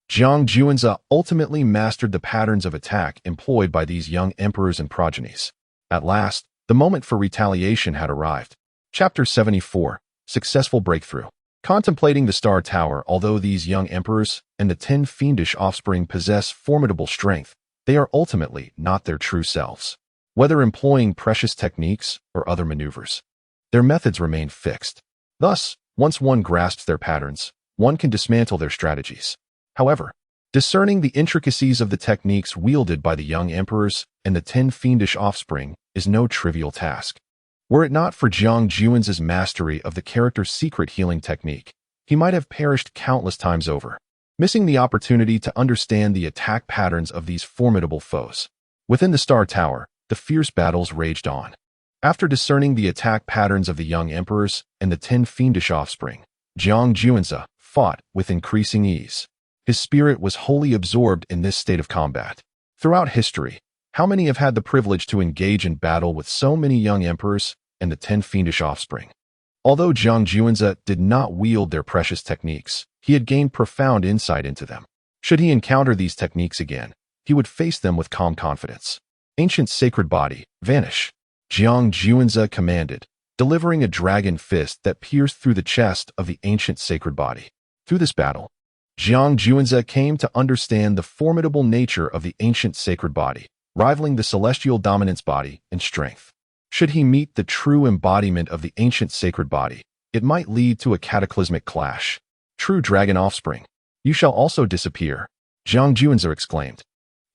Jiang Juanza ultimately mastered the patterns of attack employed by these young emperors and progenies. At last, the moment for retaliation had arrived. Chapter 74, Successful Breakthrough. Contemplating the Star Tower, although these young emperors and the 10 fiendish offspring possess formidable strength, they are ultimately not their true selves. Whether employing precious techniques or other maneuvers, their methods remain fixed. Thus, once one grasps their patterns, one can dismantle their strategies. However, discerning the intricacies of the techniques wielded by the young emperors and the 10 fiendish offspring is no trivial task. Were it not for Jiang Juan's mastery of the character secret healing technique, he might have perished countless times over, missing the opportunity to understand the attack patterns of these formidable foes. Within the Star Tower, the fierce battles raged on. After discerning the attack patterns of the young emperors and the 10 fiendish offspring, Jiang Juanza fought with increasing ease. His spirit was wholly absorbed in this state of combat. Throughout history, how many have had the privilege to engage in battle with so many young emperors and the 10 fiendish offspring? Although Jiang Juanza did not wield their precious techniques, he had gained profound insight into them. Should he encounter these techniques again, he would face them with calm confidence. Ancient sacred body, vanish. Jiang Juanza commanded, delivering a dragon fist that pierced through the chest of the ancient sacred body. Through this battle, Jiang Juanza came to understand the formidable nature of the ancient sacred body, rivaling the celestial dominance body in strength. Should he meet the true embodiment of the ancient sacred body, it might lead to a cataclysmic clash. True dragon offspring, you shall also disappear, Jiang Juanza exclaimed.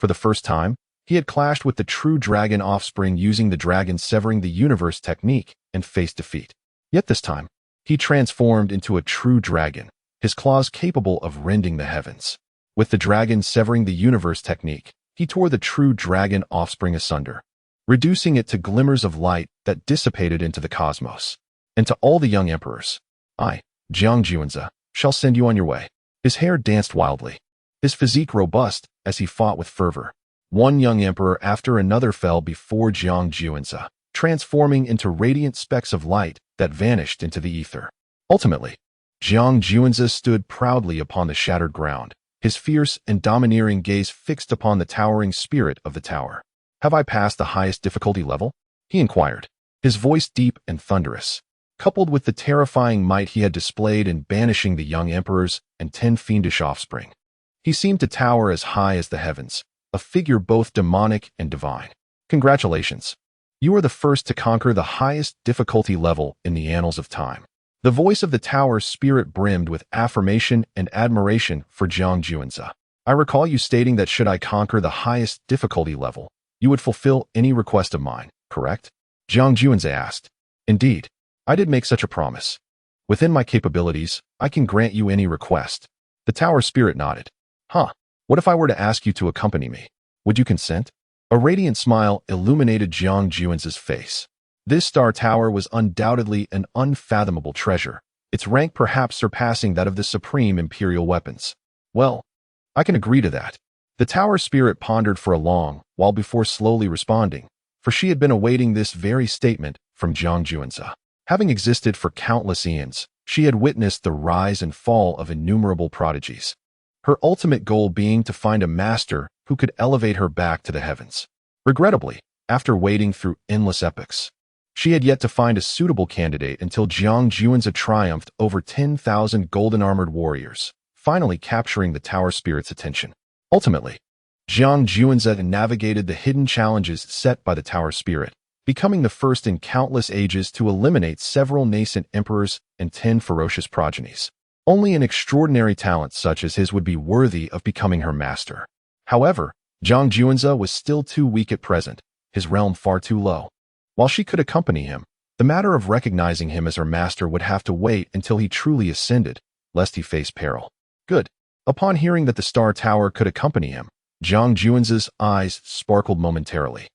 For the first time, he had clashed with the true dragon offspring using the dragon severing the universe technique and faced defeat. Yet this time, he transformed into a true dragon, his claws capable of rending the heavens. With the dragon severing the universe technique, he tore the true dragon offspring asunder, reducing it to glimmers of light that dissipated into the cosmos. And to all the young emperors, I, Jiang Juanza, shall send you on your way. His hair danced wildly, his physique robust as he fought with fervor. One young emperor after another fell before Jiang Juanza, transforming into radiant specks of light that vanished into the ether. Ultimately, Jiang Juanza stood proudly upon the shattered ground, his fierce and domineering gaze fixed upon the towering spirit of the tower. Have I passed the highest difficulty level? He inquired, his voice deep and thunderous, coupled with the terrifying might he had displayed in banishing the young emperors and 10 fiendish offspring. He seemed to tower as high as the heavens, a figure both demonic and divine. Congratulations. You are the first to conquer the highest difficulty level in the annals of time. The voice of the tower's spirit brimmed with affirmation and admiration for Jiang Juanza. I recall you stating that should I conquer the highest difficulty level, you would fulfill any request of mine, correct? Jiang Juanza asked. Indeed, I did make such a promise. Within my capabilities, I can grant you any request. The tower spirit nodded. What if I were to ask you to accompany me? Would you consent? A radiant smile illuminated Jiang Juanza's face. This star tower was undoubtedly an unfathomable treasure, its rank perhaps surpassing that of the supreme Imperial weapons. Well, I can agree to that. The tower spirit pondered for a long while before slowly responding, for she had been awaiting this very statement from Jiang Juanza. Having existed for countless eons, she had witnessed the rise and fall of innumerable prodigies, her ultimate goal being to find a master who could elevate her back to the heavens. Regrettably, after wading through endless epochs, she had yet to find a suitable candidate until Jiang Juanza triumphed over 10,000 golden-armored warriors, finally capturing the tower spirit's attention. Ultimately, Jiang Juanza navigated the hidden challenges set by the tower spirit, becoming the first in countless ages to eliminate several nascent emperors and 10 ferocious progenies. Only an extraordinary talent such as his would be worthy of becoming her master. However, Zhang Juanze was still too weak at present, his realm far too low. While she could accompany him, the matter of recognizing him as her master would have to wait until he truly ascended, lest he face peril. Good. Upon hearing that the Star Tower could accompany him, Zhang Juanze's eyes sparkled momentarily,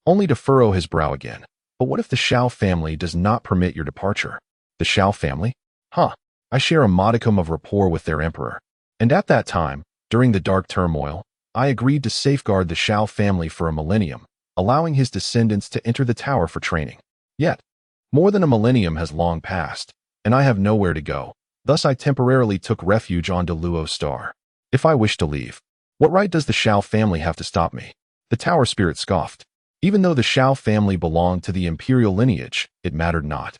only to furrow his brow again. But what if the Shao family does not permit your departure? The Shao family? Huh. I share a modicum of rapport with their emperor. And at that time, during the dark turmoil, I agreed to safeguard the Shao family for a millennium, allowing his descendants to enter the tower for training. Yet, more than a millennium has long passed, and I have nowhere to go. Thus I temporarily took refuge on Deluo Star. If I wish to leave, what right does the Shao family have to stop me? The tower spirit scoffed. Even though the Shao family belonged to the Imperial lineage, it mattered not.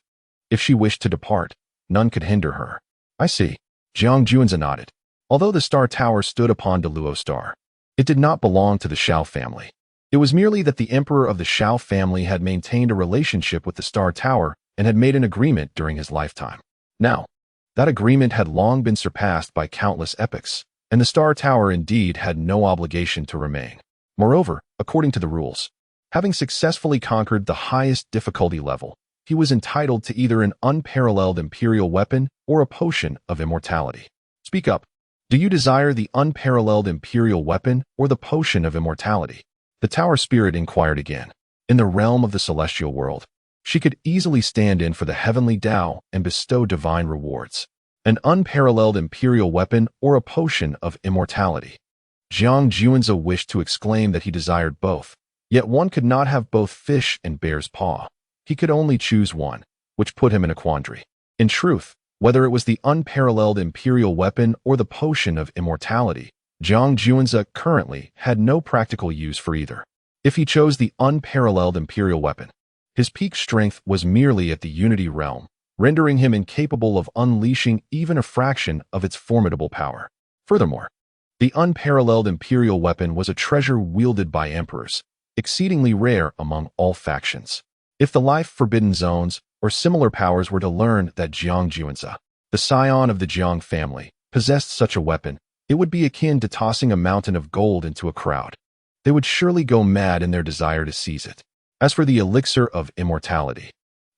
If she wished to depart, none could hinder her. I see. Zhang Juanze nodded. Although the Star Tower stood upon Deluo Star, it did not belong to the Shao family. It was merely that the emperor of the Shao family had maintained a relationship with the Star Tower and had made an agreement during his lifetime. Now, that agreement had long been surpassed by countless epochs, and the Star Tower indeed had no obligation to remain. Moreover, according to the rules, having successfully conquered the highest difficulty level, he was entitled to either an unparalleled Imperial weapon or a potion of immortality. Speak up. Do you desire the unparalleled Imperial weapon or the potion of immortality? The tower spirit inquired again. In the realm of the celestial world, she could easily stand in for the heavenly Tao and bestow divine rewards. An unparalleled Imperial weapon or a potion of immortality. Zhang Juanze wished to exclaim that he desired both, yet one could not have both fish and bear's paw. He could only choose one, which put him in a quandary. In truth, whether it was the unparalleled Imperial weapon or the potion of immortality, Zhang Juanze currently had no practical use for either. If he chose the unparalleled Imperial weapon, his peak strength was merely at the Unity realm, rendering him incapable of unleashing even a fraction of its formidable power. Furthermore, the unparalleled Imperial weapon was a treasure wielded by emperors, exceedingly rare among all factions. If the life forbidden zones or similar powers were to learn that Zhang Juanze, the scion of the Jiang family, possessed such a weapon, it would be akin to tossing a mountain of gold into a crowd. They would surely go mad in their desire to seize it. As for the elixir of immortality,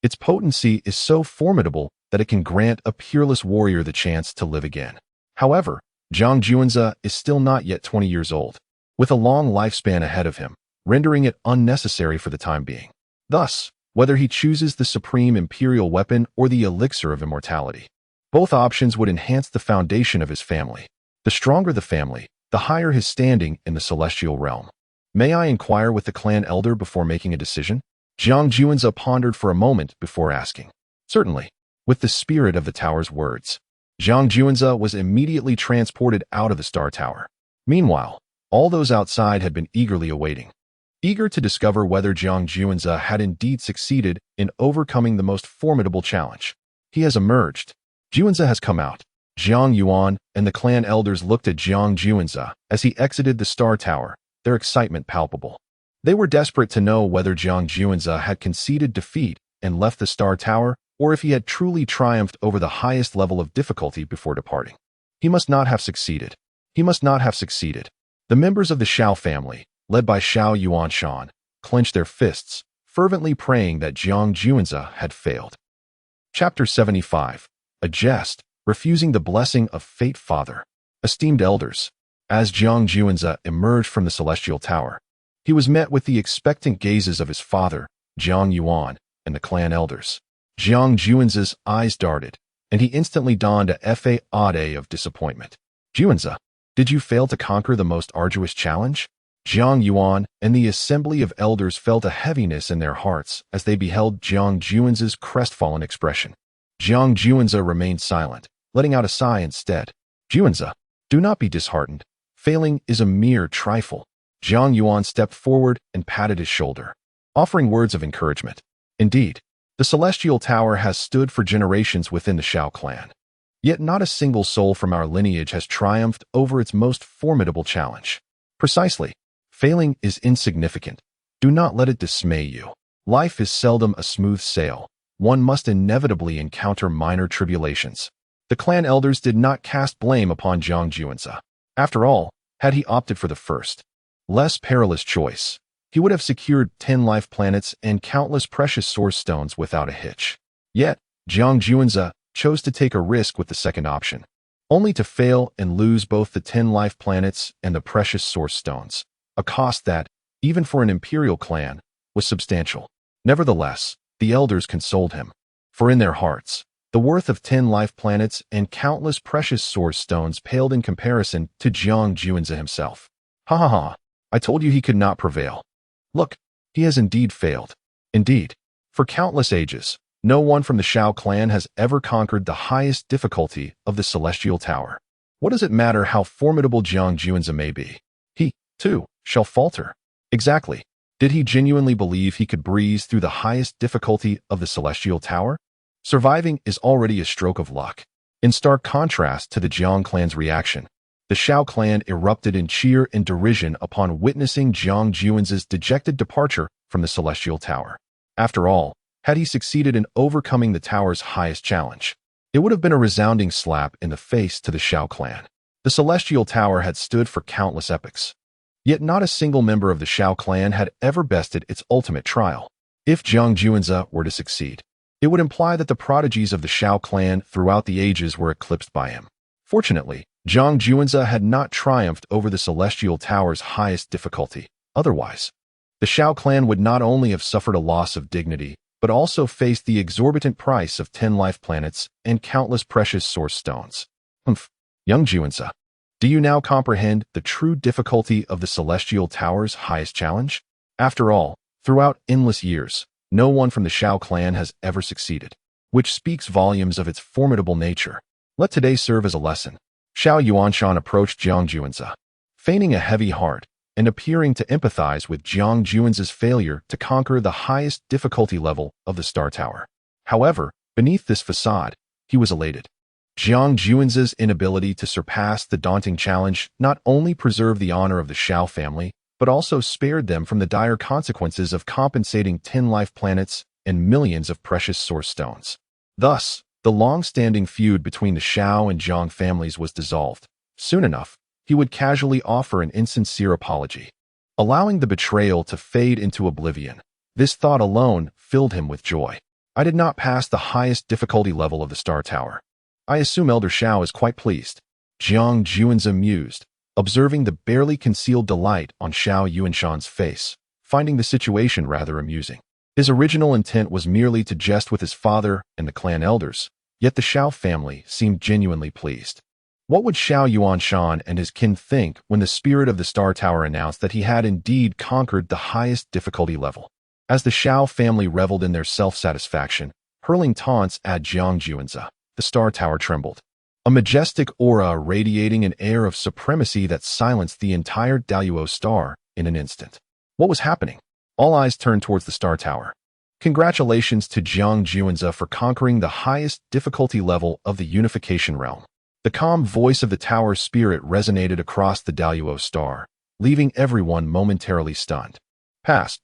its potency is so formidable that it can grant a peerless warrior the chance to live again. However, Zhang Juanze is still not yet 20 years old, with a long lifespan ahead of him, rendering it unnecessary for the time being. Thus, whether he chooses the supreme Imperial weapon or the elixir of immortality, both options would enhance the foundation of his family. The stronger the family, the higher his standing in the celestial realm. May I inquire with the clan elder before making a decision? Zhang Juanze pondered for a moment before asking. Certainly. With the spirit of the tower's words, Zhang Juanze was immediately transported out of the Star Tower. Meanwhile, all those outside had been eagerly awaiting, eager to discover whether Zhang Juanze had indeed succeeded in overcoming the most formidable challenge. He has emerged. Juanze has come out. Zhang Yuan and the clan elders looked at Zhang Juanze as he exited the Star Tower, their excitement palpable. They were desperate to know whether Zhang Juanze had conceded defeat and left the Star Tower, or if he had truly triumphed over the highest level of difficulty before departing. He must not have succeeded. He must not have succeeded. The members of the Shao family, led by Shao Yuanshan, clenched their fists, fervently praying that Zhang Juanze had failed. Chapter 75. A Jest, Refusing the Blessing of Fate. Father. Esteemed elders, as Zhang Juanze emerged from the Celestial Tower, he was met with the expectant gazes of his father, Zhang Yuan, and the clan elders. Zhang Juanze's eyes darted, and he instantly donned a facade of disappointment. Juanze, did you fail to conquer the most arduous challenge? Zhang Yuan and the assembly of elders felt a heaviness in their hearts as they beheld Zhang Juanze's crestfallen expression. Zhang Juanze remained silent, letting out a sigh instead. Juanze, do not be disheartened. Failing is a mere trifle. Zhang Yuan stepped forward and patted his shoulder, offering words of encouragement. Indeed, the Celestial Tower has stood for generations within the Shao clan. Yet not a single soul from our lineage has triumphed over its most formidable challenge. Precisely. Failing is insignificant. Do not let it dismay you. Life is seldom a smooth sail. One must inevitably encounter minor tribulations. The clan elders did not cast blame upon Jiang Juanzi. After all, had he opted for the first, less perilous choice, he would have secured 10 life planets and countless precious source stones without a hitch. Yet, Jiang Juanzi chose to take a risk with the second option, only to fail and lose both the 10 life planets and the precious source stones, a cost that, even for an Imperial clan, was substantial. Nevertheless, the elders consoled him, for in their hearts, the worth of 10 life planets and countless precious source stones paled in comparison to Jiang Juanzi himself. Ha ha ha, I told you he could not prevail. Look, he has indeed failed. Indeed, for countless ages, no one from the Shao clan has ever conquered the highest difficulty of the Celestial Tower. What does it matter how formidable Jiang Juanzi may be? He, too, shall falter. Exactly. Did he genuinely believe he could breeze through the highest difficulty of the Celestial Tower? Surviving is already a stroke of luck. In stark contrast to the Jiang clan's reaction, the Shao clan erupted in cheer and derision upon witnessing Jiang Juanzi's dejected departure from the Celestial Tower. After all, had he succeeded in overcoming the tower's highest challenge, it would have been a resounding slap in the face to the Shao clan. The Celestial Tower had stood for countless epochs. Yet not a single member of the Shao clan had ever bested its ultimate trial. If Jiang Juanzi were to succeed, it would imply that the prodigies of the Shao clan throughout the ages were eclipsed by him. Fortunately, Jiang Juanzi had not triumphed over the Celestial Tower's highest difficulty. Otherwise, the Shao clan would not only have suffered a loss of dignity, but also faced the exorbitant price of 10 life planets and countless precious source stones. Young Juanzi, do you now comprehend the true difficulty of the Celestial Tower's highest challenge? After all, throughout endless years, no one from the Shao clan has ever succeeded, which speaks volumes of its formidable nature. Let today serve as a lesson. Shao Yuanshan approached Jiang Juanzi, feigning a heavy heart and appearing to empathize with Jiang Juanzi's failure to conquer the highest difficulty level of the Star Tower. However, beneath this facade, he was elated. Jiang Juanzi's inability to surpass the daunting challenge not only preserved the honor of the Shao family, but also spared them from the dire consequences of compensating 10 life planets and millions of precious source stones. Thus, the long-standing feud between the Shao and Jiang families was dissolved. Soon enough, he would casually offer an insincere apology, allowing the betrayal to fade into oblivion. This thought alone filled him with joy. I did not pass the highest difficulty level of the Star Tower. I assume Elder Shao is quite pleased. Jiang Juanzi mused, observing the barely concealed delight on Shao Yuanshan's face, finding the situation rather amusing. His original intent was merely to jest with his father and the clan elders, yet the Shao family seemed genuinely pleased. What would Shao Yuanshan and his kin think when the spirit of the Star Tower announced that he had indeed conquered the highest difficulty level? As the Shao family reveled in their self-satisfaction, hurling taunts at Jiang Juanzi, the Star Tower trembled, a majestic aura radiating an air of supremacy that silenced the entire Daluo star in an instant. What was happening? All eyes turned towards the Star Tower. Congratulations to Jiang Juanzi for conquering the highest difficulty level of the Unification Realm. The calm voice of the tower's spirit resonated across the Daluo star, leaving everyone momentarily stunned. Past?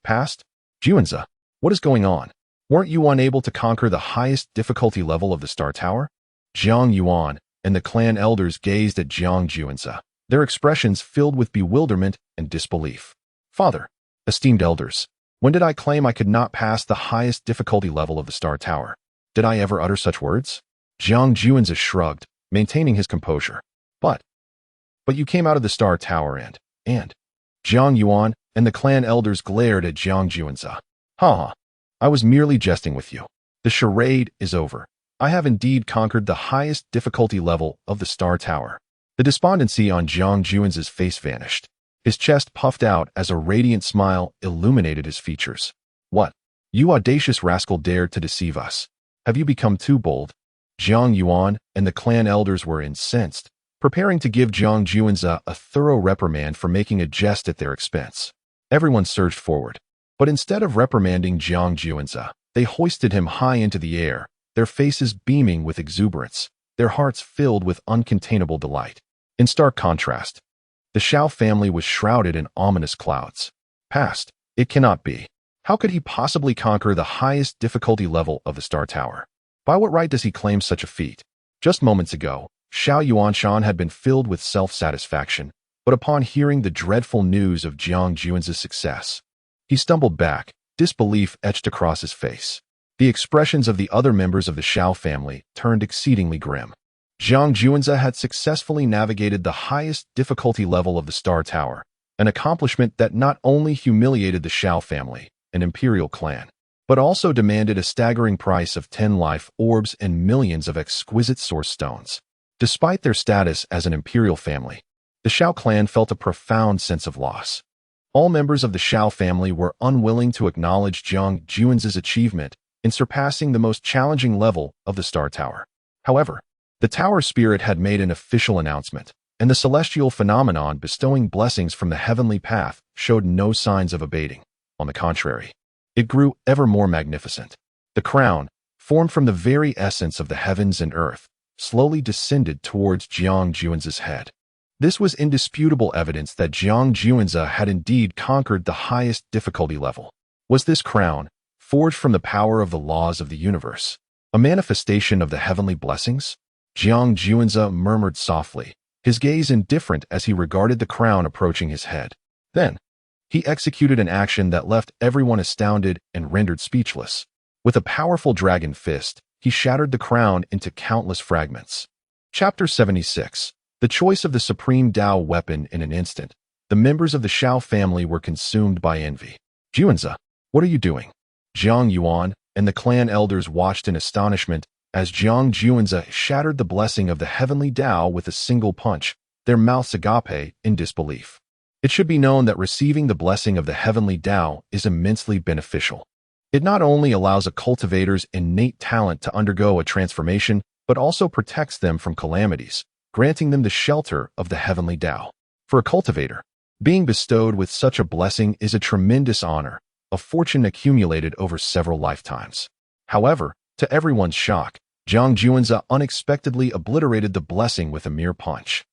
Juanzi, what is going on? Weren't you unable to conquer the highest difficulty level of the Star Tower? Jiang Yuan and the clan elders gazed at Jiang Juanzi, their expressions filled with bewilderment and disbelief. Father, esteemed elders, when did I claim I could not pass the highest difficulty level of the Star Tower? Did I ever utter such words? Jiang Juanzi shrugged, maintaining his composure. But you came out of the Star Tower and Jiang Yuan and the clan elders glared at Jiang Juanzi. Ha! I was merely jesting with you. The charade is over. I have indeed conquered the highest difficulty level of the Star Tower. The despondency on Jiang Juanzi's face vanished. His chest puffed out as a radiant smile illuminated his features. What? You audacious rascal dared to deceive us. Have you become too bold? Jiang Yuan and the clan elders were incensed, preparing to give Jiang Juanzi a thorough reprimand for making a jest at their expense. Everyone surged forward. But instead of reprimanding Jiang Juanzi, they hoisted him high into the air, their faces beaming with exuberance, their hearts filled with uncontainable delight. In stark contrast, the Shao family was shrouded in ominous clouds. Past, it cannot be. How could he possibly conquer the highest difficulty level of the Star Tower? By what right does he claim such a feat? Just moments ago, Xiao Yuanshan had been filled with self-satisfaction, but upon hearing the dreadful news of Jiang Juan's success, he stumbled back, disbelief etched across his face. The expressions of the other members of the Xiao family turned exceedingly grim. Jiang Juanza had successfully navigated the highest difficulty level of the Star Tower, an accomplishment that not only humiliated the Xiao family, an Imperial clan, but also demanded a staggering price of 10 life orbs and millions of exquisite source stones. Despite their status as an Imperial family, the Xiao clan felt a profound sense of loss. All members of the Xiao family were unwilling to acknowledge Jiang Juan's achievement in surpassing the most challenging level of the Star Tower. However, the Tower Spirit had made an official announcement, and the celestial phenomenon bestowing blessings from the heavenly path showed no signs of abating. On the contrary, it grew ever more magnificent. The crown, formed from the very essence of the heavens and earth, slowly descended towards Jiang Juan's head. This was indisputable evidence that Jiang Juanza had indeed conquered the highest difficulty level. Was this crown, forged from the power of the laws of the universe, a manifestation of the heavenly blessings? Jiang Juanza murmured softly, his gaze indifferent as he regarded the crown approaching his head. Then, he executed an action that left everyone astounded and rendered speechless. With a powerful dragon fist, he shattered the crown into countless fragments. Chapter 76. The choice of the supreme Dao weapon in an instant. The members of the Xiao family were consumed by envy. Juanza, what are you doing? Jiang Yuan and the clan elders watched in astonishment as Jiang Juanza shattered the blessing of the heavenly Dao with a single punch, their mouths agape in disbelief. It should be known that receiving the blessing of the heavenly Dao is immensely beneficial. It not only allows a cultivator's innate talent to undergo a transformation, but also protects them from calamities, granting them the shelter of the heavenly Dao. For a cultivator, being bestowed with such a blessing is a tremendous honor, a fortune accumulated over several lifetimes. However, to everyone's shock, Jiang Juanza unexpectedly obliterated the blessing with a mere punch.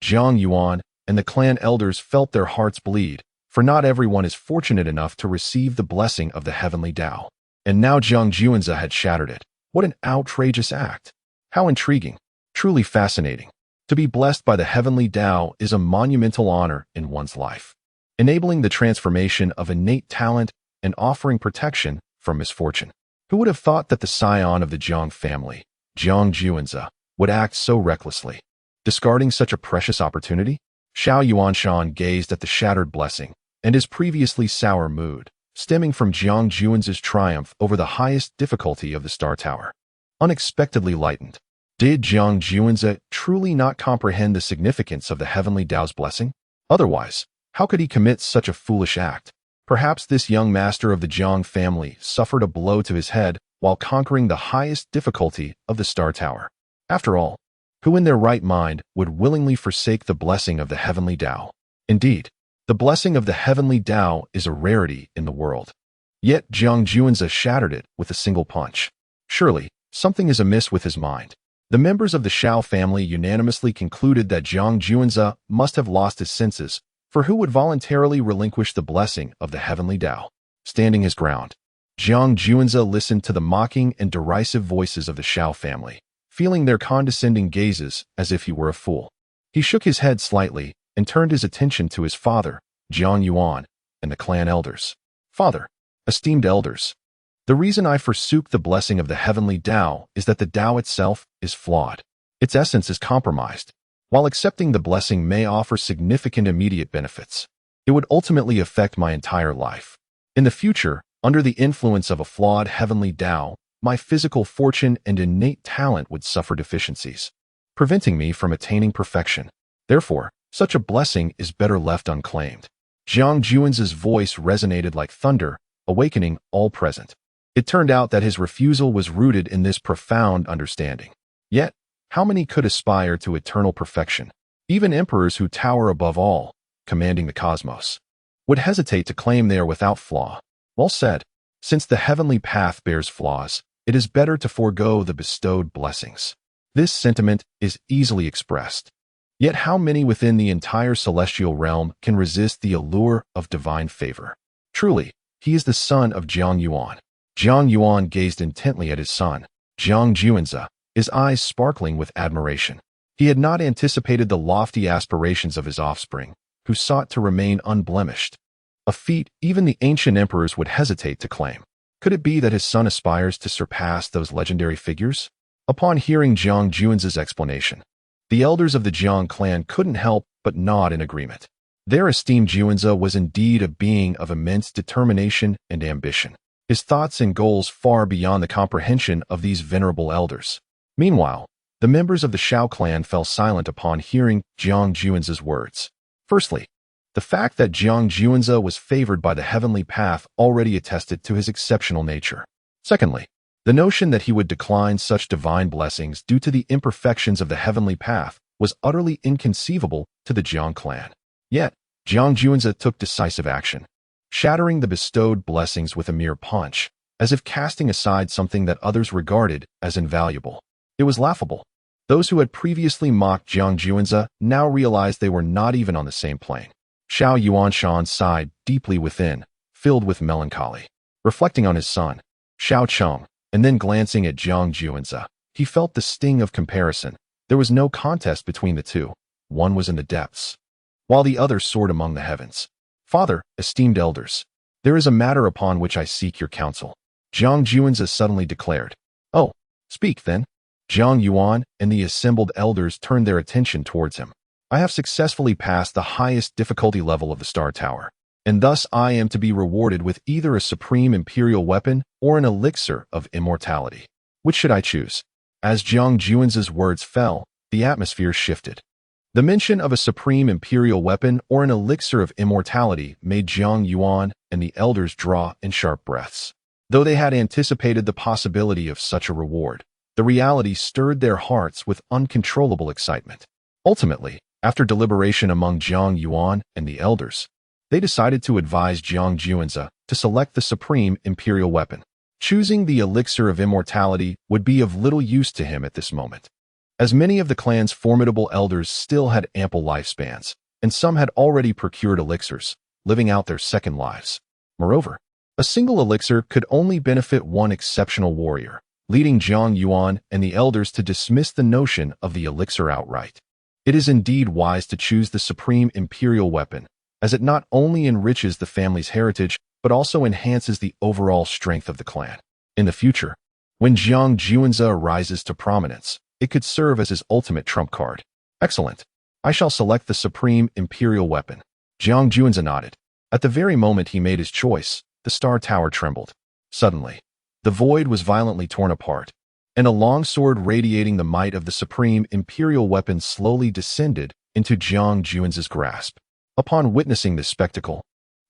Jiang Yuan and the clan elders felt their hearts bleed, for not everyone is fortunate enough to receive the blessing of the heavenly Dao. And now Jiang Juanza had shattered it. What an outrageous act! How intriguing, truly fascinating. To be blessed by the heavenly Dao is a monumental honor in one's life, enabling the transformation of innate talent and offering protection from misfortune. Who would have thought that the scion of the Jiang family, Jiang Juanza, would act so recklessly, discarding such a precious opportunity? Xiao Yuanshan gazed at the shattered blessing, and his previously sour mood, stemming from Jiang Juan's triumph over the highest difficulty of the Star Tower, unexpectedly lightened. Did Jiang Juanza truly not comprehend the significance of the heavenly Dao's blessing? Otherwise, how could he commit such a foolish act? Perhaps this young master of the Jiang family suffered a blow to his head while conquering the highest difficulty of the Star Tower. After all, who in their right mind would willingly forsake the blessing of the heavenly Dao? Indeed, the blessing of the heavenly Dao is a rarity in the world. Yet Jiang Juanza shattered it with a single punch. Surely, something is amiss with his mind. The members of the Xiao family unanimously concluded that Jiang Juanza must have lost his senses, for who would voluntarily relinquish the blessing of the heavenly Dao? Standing his ground, Jiang Juanza listened to the mocking and derisive voices of the Xiao family, feeling their condescending gazes as if he were a fool. He shook his head slightly and turned his attention to his father, Jiang Yuan, and the clan elders. Father, esteemed elders, the reason I forsook the blessing of the heavenly Dao is that the Dao itself is flawed. Its essence is compromised. While accepting the blessing may offer significant immediate benefits, it would ultimately affect my entire life. In the future, under the influence of a flawed heavenly Dao, my physical fortune and innate talent would suffer deficiencies, preventing me from attaining perfection. Therefore, such a blessing is better left unclaimed. Jiang Juan's voice resonated like thunder, awakening all present. It turned out that his refusal was rooted in this profound understanding. Yet, how many could aspire to eternal perfection? Even emperors who tower above all, commanding the cosmos, would hesitate to claim they are without flaw. Well said. Since the heavenly path bears flaws, it is better to forego the bestowed blessings. This sentiment is easily expressed. Yet how many within the entire celestial realm can resist the allure of divine favor? Truly, He is the son of Jiang Yuan. Jiang Yuan gazed intently at his son, Jiang Juanze, his eyes sparkling with admiration. He had not anticipated the lofty aspirations of his offspring, who sought to remain unblemished. A feat even the ancient emperors would hesitate to claim. Could it be that his son aspires to surpass those legendary figures? Upon hearing Jiang Juanze's explanation, the elders of the Jiang clan couldn't help but nod in agreement. Their esteemed Juanze was indeed a being of immense determination and ambition, his thoughts and goals far beyond the comprehension of these venerable elders. Meanwhile, the members of the Shao clan fell silent upon hearing Jiang Juanze's words. Firstly, the fact that Jiang Juanze was favored by the heavenly path already attested to his exceptional nature. Secondly, the notion that he would decline such divine blessings due to the imperfections of the heavenly path was utterly inconceivable to the Jiang clan. Yet, Jiang Juanze took decisive action, shattering the bestowed blessings with a mere punch, as if casting aside something that others regarded as invaluable. It was laughable. Those who had previously mocked Jiang Juanze now realized they were not even on the same plane. Xiao Yuanshan sighed deeply within, filled with melancholy. Reflecting on his son, Xiao Cheng, and then glancing at Jiang Juanze, he felt the sting of comparison. There was no contest between the two. One was in the depths, while the other soared among the heavens. Father, esteemed elders, there is a matter upon which I seek your counsel, Jiang Juanze suddenly declared. Oh, speak then. Jiang Yuan and the assembled elders turned their attention towards him. I have successfully passed the highest difficulty level of the Star Tower, and thus I am to be rewarded with either a supreme imperial weapon or an elixir of immortality. Which should I choose? As Jiang Juanze's words fell, the atmosphere shifted. The mention of a supreme imperial weapon or an elixir of immortality made Jiang Yuan and the elders draw in sharp breaths. Though they had anticipated the possibility of such a reward, the reality stirred their hearts with uncontrollable excitement. Ultimately, after deliberation among Jiang Yuan and the elders, they decided to advise Jiang Juanze to select the supreme imperial weapon. Choosing the elixir of immortality would be of little use to him at this moment, as many of the clan's formidable elders still had ample lifespans, and some had already procured elixirs, living out their second lives. Moreover, a single elixir could only benefit one exceptional warrior, leading Jiang Yuan and the elders to dismiss the notion of the elixir outright. It is indeed wise to choose the supreme imperial weapon, as it not only enriches the family's heritage, but also enhances the overall strength of the clan. In the future, when Jiang Juanze rises to prominence, it could serve as his ultimate trump card. Excellent. I shall select the supreme imperial weapon. Jiang Juanze nodded. At the very moment he made his choice, the Star Tower trembled. Suddenly, the void was violently torn apart, and a long sword radiating the might of the supreme imperial weapon slowly descended into Jiang Juanze's grasp. Upon witnessing this spectacle,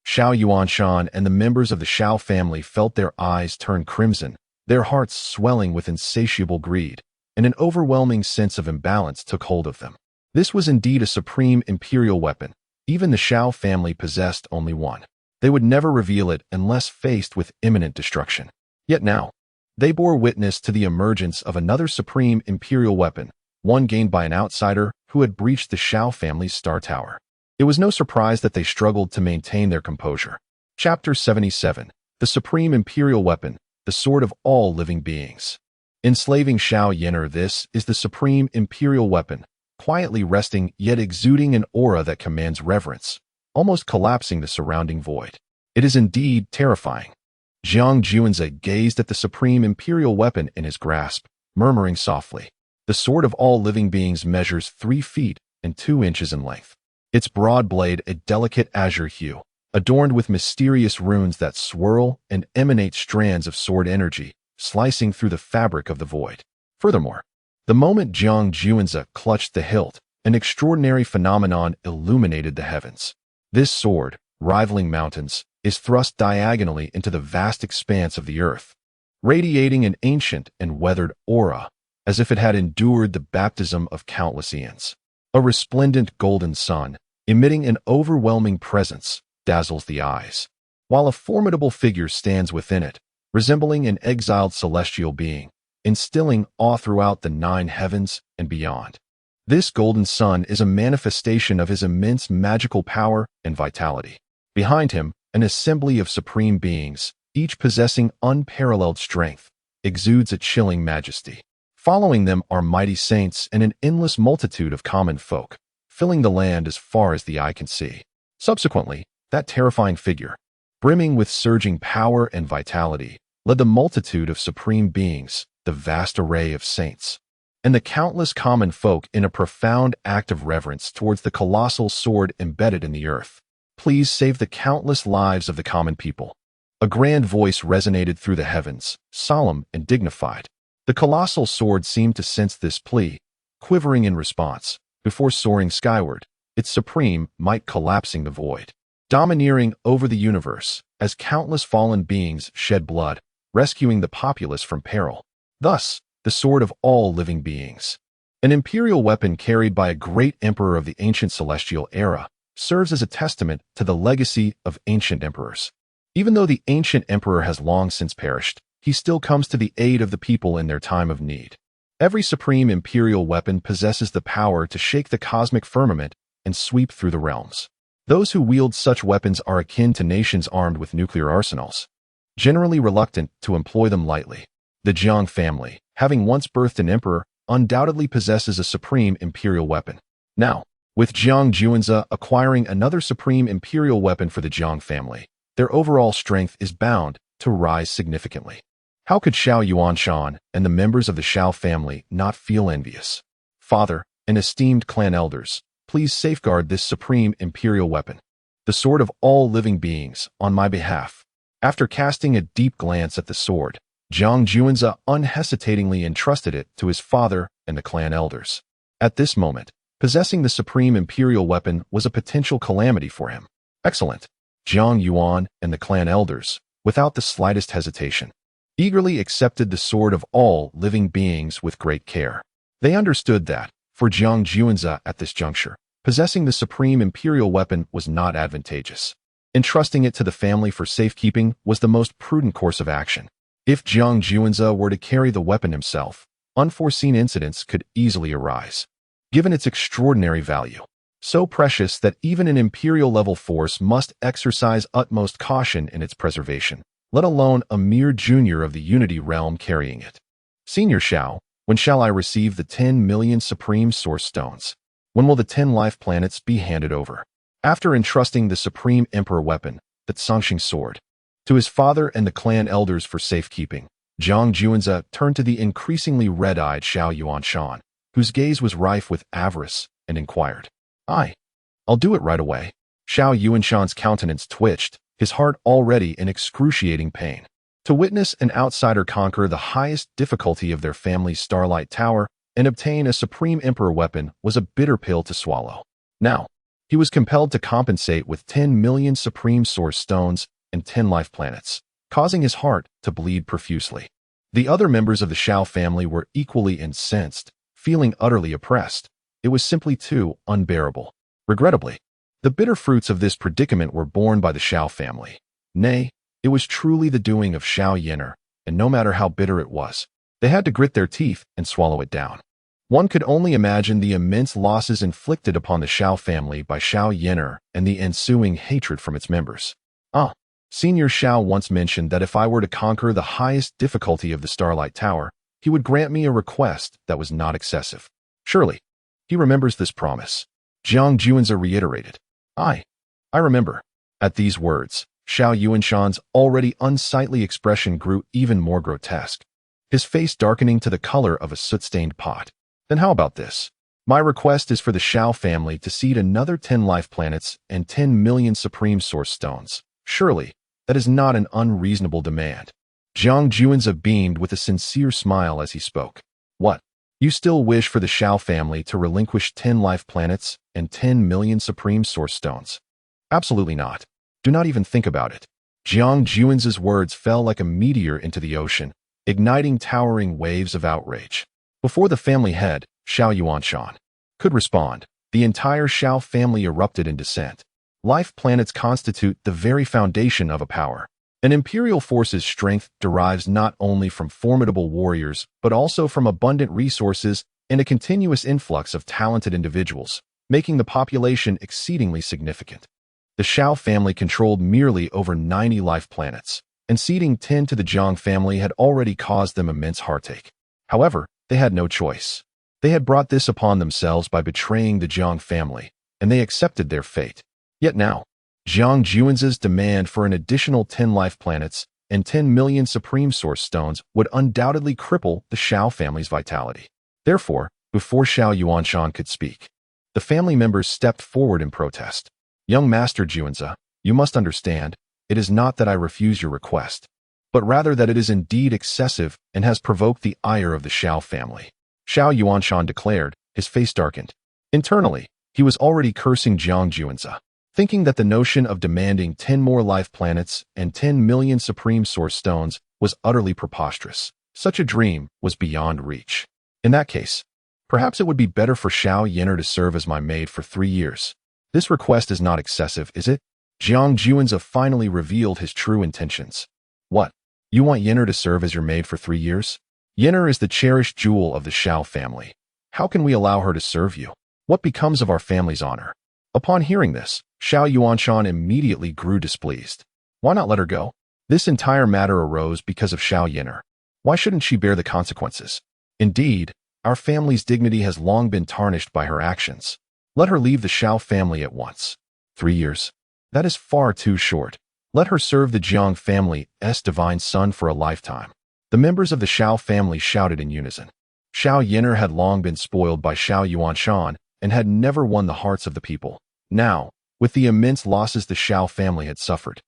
Xiao Yuanshan and the members of the Shao family felt their eyes turn crimson, their hearts swelling with insatiable greed, and an overwhelming sense of imbalance took hold of them. This was indeed a supreme imperial weapon. Even the Shao family possessed only one. They would never reveal it unless faced with imminent destruction. Yet now, they bore witness to the emergence of another supreme imperial weapon, one gained by an outsider who had breached the Shao family's Star Tower. It was no surprise that they struggled to maintain their composure. Chapter 77. The Supreme Imperial Weapon, the Sword of All Living Beings. Enslaving Shao Yener, this is the Supreme Imperial Weapon, quietly resting yet exuding an aura that commands reverence, almost collapsing the surrounding void. It is indeed terrifying. Jiang Juanze gazed at the supreme imperial weapon in his grasp, murmuring softly. The sword of all living beings measures 3 feet and 2 inches in length. Its broad blade a delicate azure hue, adorned with mysterious runes that swirl and emanate strands of sword energy, slicing through the fabric of the void. Furthermore, the moment Jiang Juanze clutched the hilt, an extraordinary phenomenon illuminated the heavens. This sword, rivaling mountains, is thrust diagonally into the vast expanse of the earth, radiating an ancient and weathered aura, as if it had endured the baptism of countless eons. A resplendent golden sun, emitting an overwhelming presence, dazzles the eyes, while a formidable figure stands within it, resembling an exiled celestial being, instilling awe throughout the 9 heavens and beyond. This golden sun is a manifestation of his immense magical power and vitality. Behind him, an assembly of supreme beings, each possessing unparalleled strength, exudes a chilling majesty. Following them are mighty saints and an endless multitude of common folk, filling the land as far as the eye can see. Subsequently, that terrifying figure, brimming with surging power and vitality, led the multitude of supreme beings, the vast array of saints, and the countless common folk in a profound act of reverence towards the colossal sword embedded in the earth. Please save the countless lives of the common people. A grand voice resonated through the heavens, solemn and dignified. The colossal sword seemed to sense this plea, quivering in response, before soaring skyward, its supreme might collapsing the void, domineering over the universe, as countless fallen beings shed blood, rescuing the populace from peril. Thus, the sword of all living beings, an imperial weapon carried by a great emperor of the ancient celestial era, serves as a testament to the legacy of ancient emperors. Even though the ancient emperor has long since perished, he still comes to the aid of the people in their time of need. Every supreme imperial weapon possesses the power to shake the cosmic firmament and sweep through the realms. Those who wield such weapons are akin to nations armed with nuclear arsenals, generally reluctant to employ them lightly. The Jiang family, having once birthed an emperor, undoubtedly possesses a supreme imperial weapon. Now, with Jiang Juanzi acquiring another supreme imperial weapon for the Jiang family, their overall strength is bound to rise significantly. How could Xiao Yuanshan and the members of the Xiao family not feel envious? Father and esteemed clan elders, please safeguard this supreme imperial weapon, the sword of all living beings, on my behalf. After casting a deep glance at the sword, Jiang Juanzi unhesitatingly entrusted it to his father and the clan elders. At this moment, possessing the supreme imperial weapon was a potential calamity for him. Excellent. Jiang Yuan and the clan elders, without the slightest hesitation, eagerly accepted the sword of all living beings with great care. They understood that, for Jiang Juanzi at this juncture, possessing the supreme imperial weapon was not advantageous. Entrusting it to the family for safekeeping was the most prudent course of action. If Jiang Juanzi were to carry the weapon himself, unforeseen incidents could easily arise. Given its extraordinary value, so precious that even an imperial-level force must exercise utmost caution in its preservation, let alone a mere junior of the Unity realm carrying it. Senior Xiao, when shall I receive the 10 million Supreme Source Stones? When will the 10 life planets be handed over? After entrusting the Supreme Emperor weapon, the Songqing sword, to his father and the clan elders for safekeeping, Jiang Juanzi turned to the increasingly red-eyed Xiao Yuanshan, whose gaze was rife with avarice, and inquired, I'll do it right away. Xiao Yuanshan's countenance twitched, his heart already in excruciating pain. To witness an outsider conquer the highest difficulty of their family's Starlight Tower and obtain a Supreme Emperor weapon was a bitter pill to swallow. Now, he was compelled to compensate with 10 million Supreme Source Stones and 10 life planets, causing his heart to bleed profusely. The other members of the Xiao family were equally incensed, feeling utterly oppressed. It was simply too unbearable. Regrettably, the bitter fruits of this predicament were borne by the Xiao family. Nay, it was truly the doing of Xiao Yener, and no matter how bitter it was, they had to grit their teeth and swallow it down. One could only imagine the immense losses inflicted upon the Xiao family by Xiao Yener and the ensuing hatred from its members. Senior Xiao once mentioned that if I were to conquer the highest difficulty of the Starlight Tower, he would grant me a request that was not excessive. Surely, he remembers this promise. Jiang Juanzi reiterated, I remember. At these words, Xiao Yuanshan's already unsightly expression grew even more grotesque, his face darkening to the color of a soot-stained pot. Then how about this? My request is for the Xiao family to seed another 10 life planets and 10 million Supreme Source Stones. Surely, that is not an unreasonable demand. Jiang Juanzi beamed with a sincere smile as he spoke. What? You still wish for the Xiao family to relinquish 10 life planets and 10 million Supreme Source Stones? Absolutely not. Do not even think about it. Jiang Juanzi's words fell like a meteor into the ocean, igniting towering waves of outrage. Before the family head, Xiao Yuanshan, could respond, the entire Xiao family erupted in dissent. Life planets constitute the very foundation of a power. An imperial force's strength derives not only from formidable warriors, but also from abundant resources and a continuous influx of talented individuals, making the population exceedingly significant. The Shao family controlled merely over 90 life planets, and ceding 10 to the Jiang family had already caused them immense heartache. However, they had no choice. They had brought this upon themselves by betraying the Jiang family, and they accepted their fate. Yet now, Jiang Juan's demand for an additional 10 life planets and 10 million Supreme Source Stones would undoubtedly cripple the Shao family's vitality. Therefore, before Shao Yuanshan could speak, the family members stepped forward in protest. Young Master Juanzi, you must understand, it is not that I refuse your request, but rather that it is indeed excessive and has provoked the ire of the Shao family. Shao Yuanshan declared, his face darkened. Internally, he was already cursing Jiang Juanzi, thinking that the notion of demanding 10 more life planets and 10 million Supreme Source Stones was utterly preposterous. Such a dream was beyond reach. In that case, perhaps it would be better for Shao Yener to serve as my maid for 3 years. This request is not excessive, is it? Jiang Juanzi finally revealed his true intentions. What? You want Yener to serve as your maid for 3 years? Yener is the cherished jewel of the Shao family. How can we allow her to serve you? What becomes of our family's honor? Upon hearing this, Shao Yuanshan immediately grew displeased. Why not let her go? This entire matter arose because of Shao Yener. Why shouldn't she bear the consequences? Indeed, our family's dignity has long been tarnished by her actions. Let her leave the Shao family at once. 3 years. That is far too short. Let her serve the Jiang family's divine son for a lifetime. The members of the Shao family shouted in unison. Shao Yener had long been spoiled by Shao Yuanshan and had never won the hearts of the people. Now, with the immense losses the Shao family had suffered,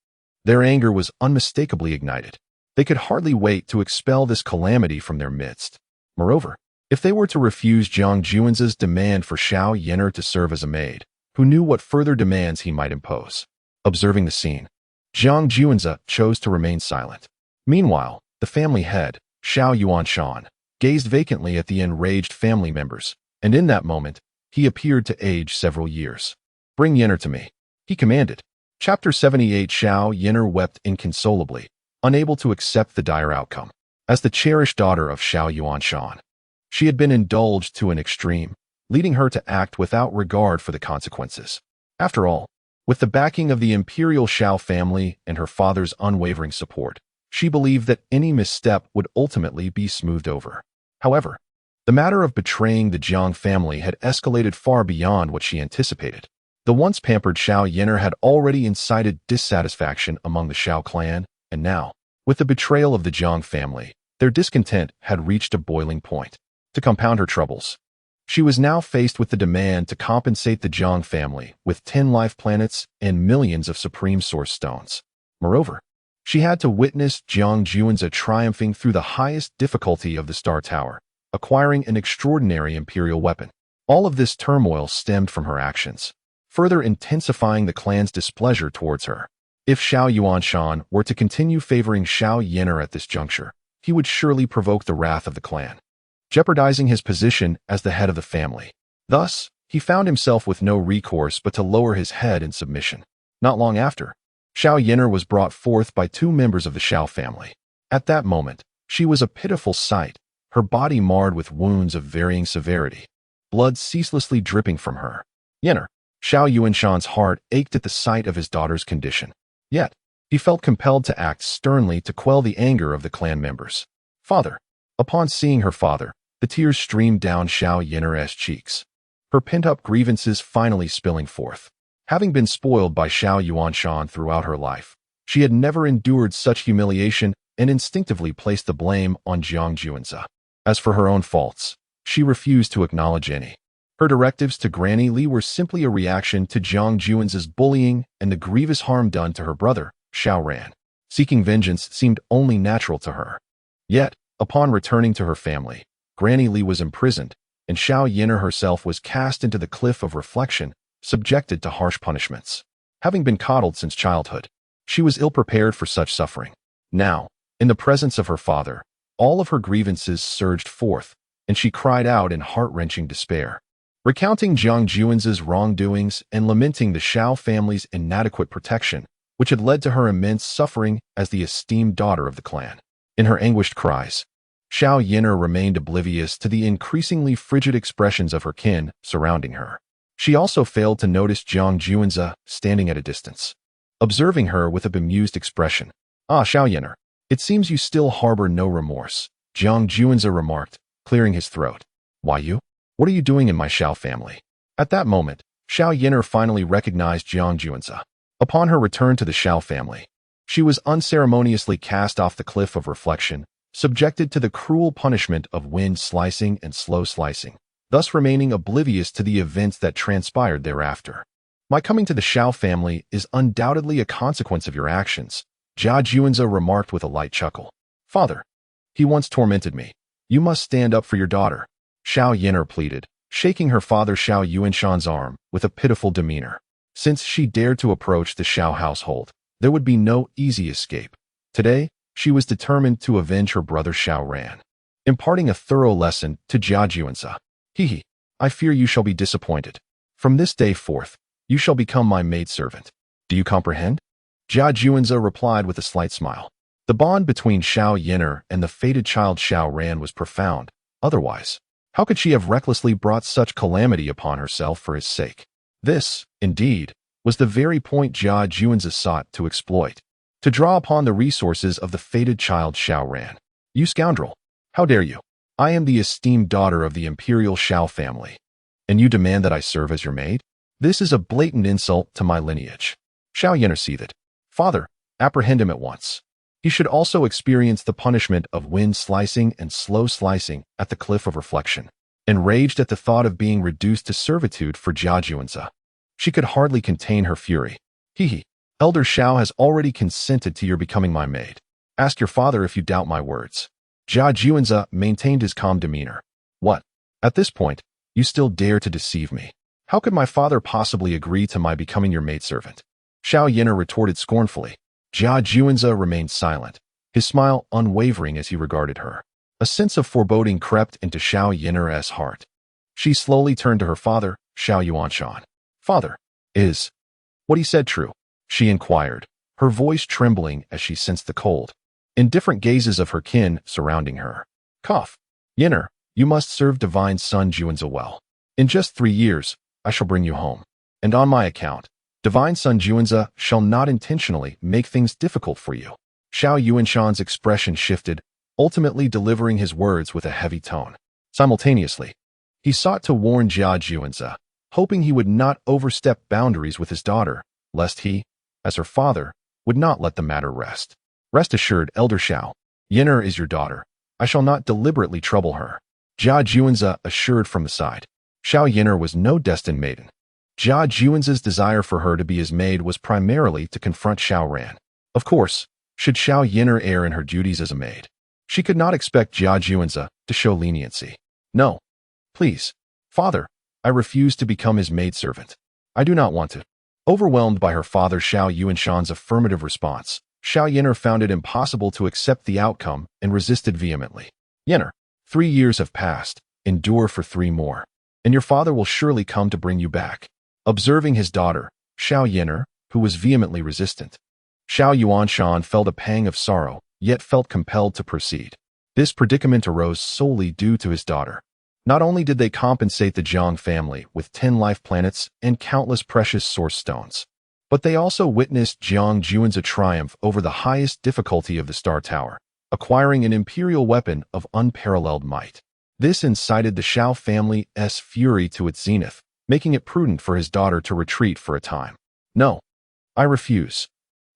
their anger was unmistakably ignited. They could hardly wait to expel this calamity from their midst. Moreover, if they were to refuse Jiang Juan's demand for Shao Yener to serve as a maid, who knew what further demands he might impose? Observing the scene, Jiang Juanzi chose to remain silent. Meanwhile, the family head, Shao Yuanshan, gazed vacantly at the enraged family members, and in that moment, he appeared to age several years. Bring Yener to me, he commanded. Chapter 78. Shao Yener wept inconsolably, unable to accept the dire outcome. As the cherished daughter of Shao Yuanshan, she had been indulged to an extreme, leading her to act without regard for the consequences. After all, with the backing of the Imperial Shao family and her father's unwavering support, she believed that any misstep would ultimately be smoothed over. However, the matter of betraying the Jiang family had escalated far beyond what she anticipated. The once pampered Shao Yener had already incited dissatisfaction among the Shao clan, and now, with the betrayal of the Jiang family, their discontent had reached a boiling point. To compound her troubles, she was now faced with the demand to compensate the Jiang family with 10 life planets and millions of Supreme Source Stones. Moreover, she had to witness Jiang Juanzi triumphing through the highest difficulty of the Star Tower, acquiring an extraordinary Imperial weapon. All of this turmoil stemmed from her actions, further intensifying the clan's displeasure towards her. If Shao Yuanshan were to continue favoring Shao Yener at this juncture, he would surely provoke the wrath of the clan, jeopardizing his position as the head of the family. Thus, he found himself with no recourse but to lower his head in submission. Not long after, Shao Yener was brought forth by 2 members of the Shao family. At that moment, she was a pitiful sight, her body marred with wounds of varying severity, blood ceaselessly dripping from her. Yener, Shao Yuanshan's heart ached at the sight of his daughter's condition. Yet, he felt compelled to act sternly to quell the anger of the clan members. Father. Upon seeing her father, the tears streamed down Shao Yener's cheeks, her pent-up grievances finally spilling forth. Having been spoiled by Shao Yuanshan throughout her life, she had never endured such humiliation and instinctively placed the blame on Jiang Juanzi. As for her own faults, she refused to acknowledge any. Her directives to Granny Li were simply a reaction to Jiang Juan's bullying and the grievous harm done to her brother, Shao Ran. Seeking vengeance seemed only natural to her. Yet, upon returning to her family, Granny Li was imprisoned, and Shao Yener herself was cast into the cliff of reflection, subjected to harsh punishments. Having been coddled since childhood, she was ill-prepared for such suffering. Now, in the presence of her father, all of her grievances surged forth, and she cried out in heart-wrenching despair, recounting Jiang Juan's wrongdoings and lamenting the Shao family's inadequate protection, which had led to her immense suffering as the esteemed daughter of the clan. In her anguished cries, Shao Yener remained oblivious to the increasingly frigid expressions of her kin surrounding her. She also failed to notice Jiang Juanze standing at a distance, observing her with a bemused expression. Ah, Xiao Yin'er, it seems you still harbor no remorse, Jiang Juanze remarked, clearing his throat. Why you? What are you doing in my Xiao family? At that moment, Xiao Yin'er finally recognized Jiang Juanze. Upon her return to the Xiao family, she was unceremoniously cast off the cliff of reflection, subjected to the cruel punishment of wind slicing and slow slicing, thus remaining oblivious to the events that transpired thereafter. My coming to the Xiao family is undoubtedly a consequence of your actions, Jia Juanze remarked with a light chuckle. Father, he once tormented me. You must stand up for your daughter, Xiao Yin'er pleaded, shaking her father Xiao Yuanshan's arm with a pitiful demeanor. Since she dared to approach the Xiao household, there would be no easy escape. Today, she was determined to avenge her brother Xiao Ran, imparting a thorough lesson to Jia Juanze. He, I fear you shall be disappointed. From this day forth, you shall become my maidservant. Do you comprehend? Jia Juanze replied with a slight smile. The bond between Xiao Yin'er and the fated child Xiao Ran was profound. Otherwise, how could she have recklessly brought such calamity upon herself for his sake? This, indeed, was the very point Jia Juanze sought to exploit, to draw upon the resources of the fated child Xiao Ran. You scoundrel! How dare you? I am the esteemed daughter of the Imperial Xiao family, and you demand that I serve as your maid? This is a blatant insult to my lineage. Xiao Yin'er seethed. Father, apprehend him at once. He should also experience the punishment of wind slicing and slow slicing at the cliff of reflection. Enraged at the thought of being reduced to servitude for Jia Juanze, she could hardly contain her fury. Elder Xiao has already consented to your becoming my maid. Ask your father if you doubt my words. Jia Juanze maintained his calm demeanor. What? At this point, you still dare to deceive me? How could my father possibly agree to my becoming your maidservant? Xiao Yin'er retorted scornfully. Jia Juanze remained silent, his smile unwavering as he regarded her. A sense of foreboding crept into Xiao Yin'er's heart. She slowly turned to her father, Xiao Yuanshan. Father, is what he said true? She inquired, her voice trembling as she sensed the cold, indifferent gazes of her kin surrounding her. Cough. Yin'er, you must serve divine son Juanze well. In just 3 years, I shall bring you home. And on my account, divine son Juanze shall not intentionally make things difficult for you. Xiao Yuanshan's expression shifted, ultimately delivering his words with a heavy tone. Simultaneously, he sought to warn Jia Juanze, hoping he would not overstep boundaries with his daughter, lest he, as her father, would not let the matter rest. Rest assured, Elder Xiao, Yin'er is your daughter. I shall not deliberately trouble her, Jia Juanze assured from the side. Xiao Yin'er was no destined maiden. Jia Juanze's desire for her to be his maid was primarily to confront Xiao Ran. Of course, should Xiao Yin'er err in her duties as a maid, she could not expect Jia Juanze to show leniency. No. Please, father, I refuse to become his maidservant. I do not want to. Overwhelmed by her father Xiao Yuanshan's affirmative response, Xiao Yin'er found it impossible to accept the outcome and resisted vehemently. Yin'er, 3 years have passed. Endure for 3 more, and your father will surely come to bring you back. Observing his daughter, Xiao Yin'er, who was vehemently resistant, Xiao Yuanshan felt a pang of sorrow, yet felt compelled to proceed. This predicament arose solely due to his daughter. Not only did they compensate the Jiang family with 10 life planets and countless precious source stones, but they also witnessed Jiang Juanze triumph over the highest difficulty of the Star Tower, acquiring an imperial weapon of unparalleled might. This incited the Xiao family's fury to its zenith, making it prudent for his daughter to retreat for a time. No, I refuse.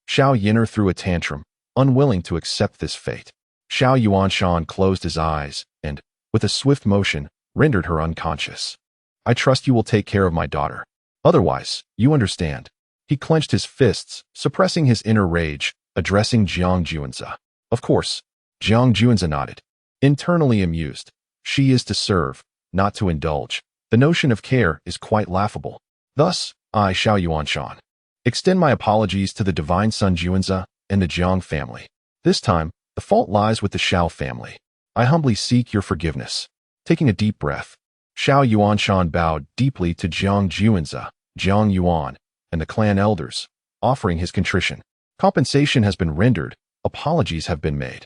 Xiao Yin'er threw a tantrum, unwilling to accept this fate. Xiao Yuanshan closed his eyes and, with a swift motion, rendered her unconscious. I trust you will take care of my daughter. Otherwise, you understand. He clenched his fists, suppressing his inner rage, addressing Jiang Juanze. Of course, Jiang Juanze nodded. Internally amused. She is to serve, not to indulge. The notion of care is quite laughable. Thus, I, Xiao Yuanshan, extend my apologies to the divine son Juanze and the Jiang family. This time, the fault lies with the Xiao family. I humbly seek your forgiveness. Taking a deep breath, Xiao Yuanshan bowed deeply to Jiang Juanze, Jiang Yuan, and the clan elders, offering his contrition. Compensation has been rendered, apologies have been made.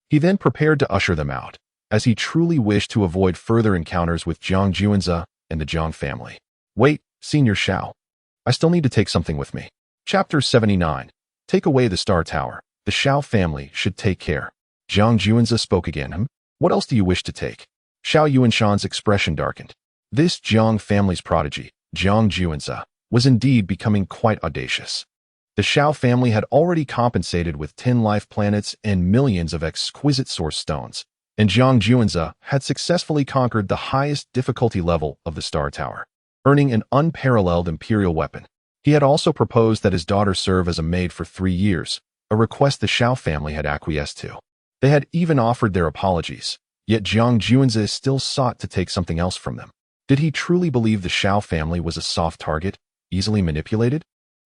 He then prepared to usher them out, as he truly wished to avoid further encounters with Jiang Juanze and the Jiang family. Wait, Senior Shao. I still need to take something with me. Chapter 79. Take away the Star Tower. The Shao family should take care. Jiang Juanzi spoke again. What else do you wish to take? Xiao Yuanshan's expression darkened. This Jiang family's prodigy, Jiang Juanzi, was indeed becoming quite audacious. The Shao family had already compensated with 10 life planets and millions of exquisite source stones, and Jiang Juanzi had successfully conquered the highest difficulty level of the Star Tower, earning an unparalleled Imperial weapon. He had also proposed that his daughter serve as a maid for 3 years, a request the Shao family had acquiesced to. They had even offered their apologies, yet Jiang Juanzi still sought to take something else from them. Did he truly believe the Shao family was a soft target, easily manipulated?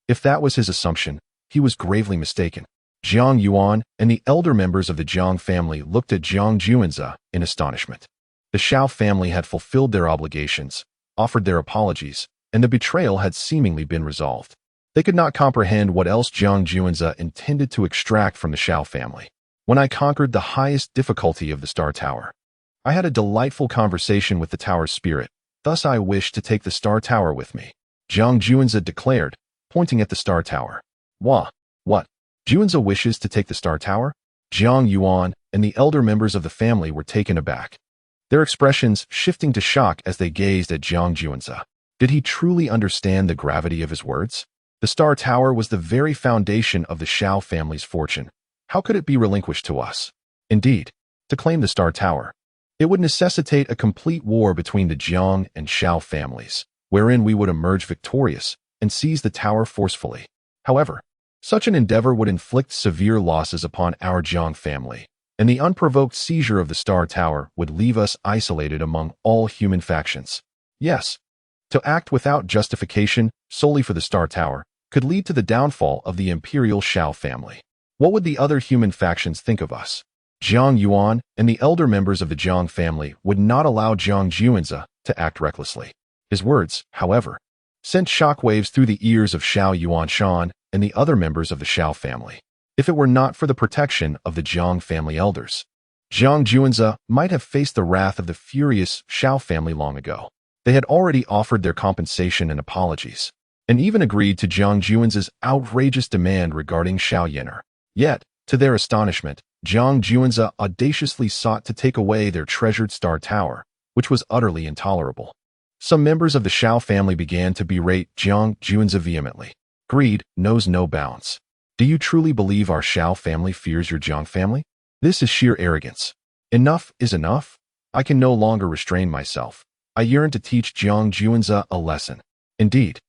If that was his assumption, he was gravely mistaken. Jiang Yuan and the elder members of the Jiang family looked at Jiang Juanzi in astonishment. The Shao family had fulfilled their obligations, offered their apologies, and the betrayal had seemingly been resolved. They could not comprehend what else Jiang Juanzi intended to extract from the Shao family. When I conquered the highest difficulty of the Star Tower, I had a delightful conversation with the tower's spirit. Thus I wish to take the Star Tower with me. Jiang Juanzi declared, pointing at the Star Tower. What? Juanzi wishes to take the Star Tower? Jiang Yuan and the elder members of the family were taken aback, their expressions shifting to shock as they gazed at Jiang Juanzi. Did he truly understand the gravity of his words? The Star Tower was the very foundation of the Shao family's fortune. How could it be relinquished to us? Indeed, to claim the Star Tower, it would necessitate a complete war between the Jiang and Shao families, wherein we would emerge victorious and seize the tower forcefully. However, such an endeavor would inflict severe losses upon our Jiang family, and the unprovoked seizure of the Star Tower would leave us isolated among all human factions. Yes, to act without justification solely for the Star Tower could lead to the downfall of the Imperial Shao family. What would the other human factions think of us? Jiang Yuan and the elder members of the Jiang family would not allow Jiang Juanzi to act recklessly. His words, however, sent shockwaves through the ears of Xiao Yuanshan and the other members of the Shao family. If it were not for the protection of the Jiang family elders, Jiang Juanzi might have faced the wrath of the furious Shao family long ago. They had already offered their compensation and apologies, and even agreed to Jiang Juanzi's outrageous demand regarding Xiao Yener. Yet, to their astonishment, Jiang Juanzi audaciously sought to take away their treasured Star Tower, which was utterly intolerable. Some members of the Shao family began to berate Jiang Juanzi vehemently. Greed knows no bounds. Do you truly believe our Shao family fears your Jiang family? This is sheer arrogance. Enough is enough. I can no longer restrain myself. I yearn to teach Jiang Juanzi a lesson. Indeed,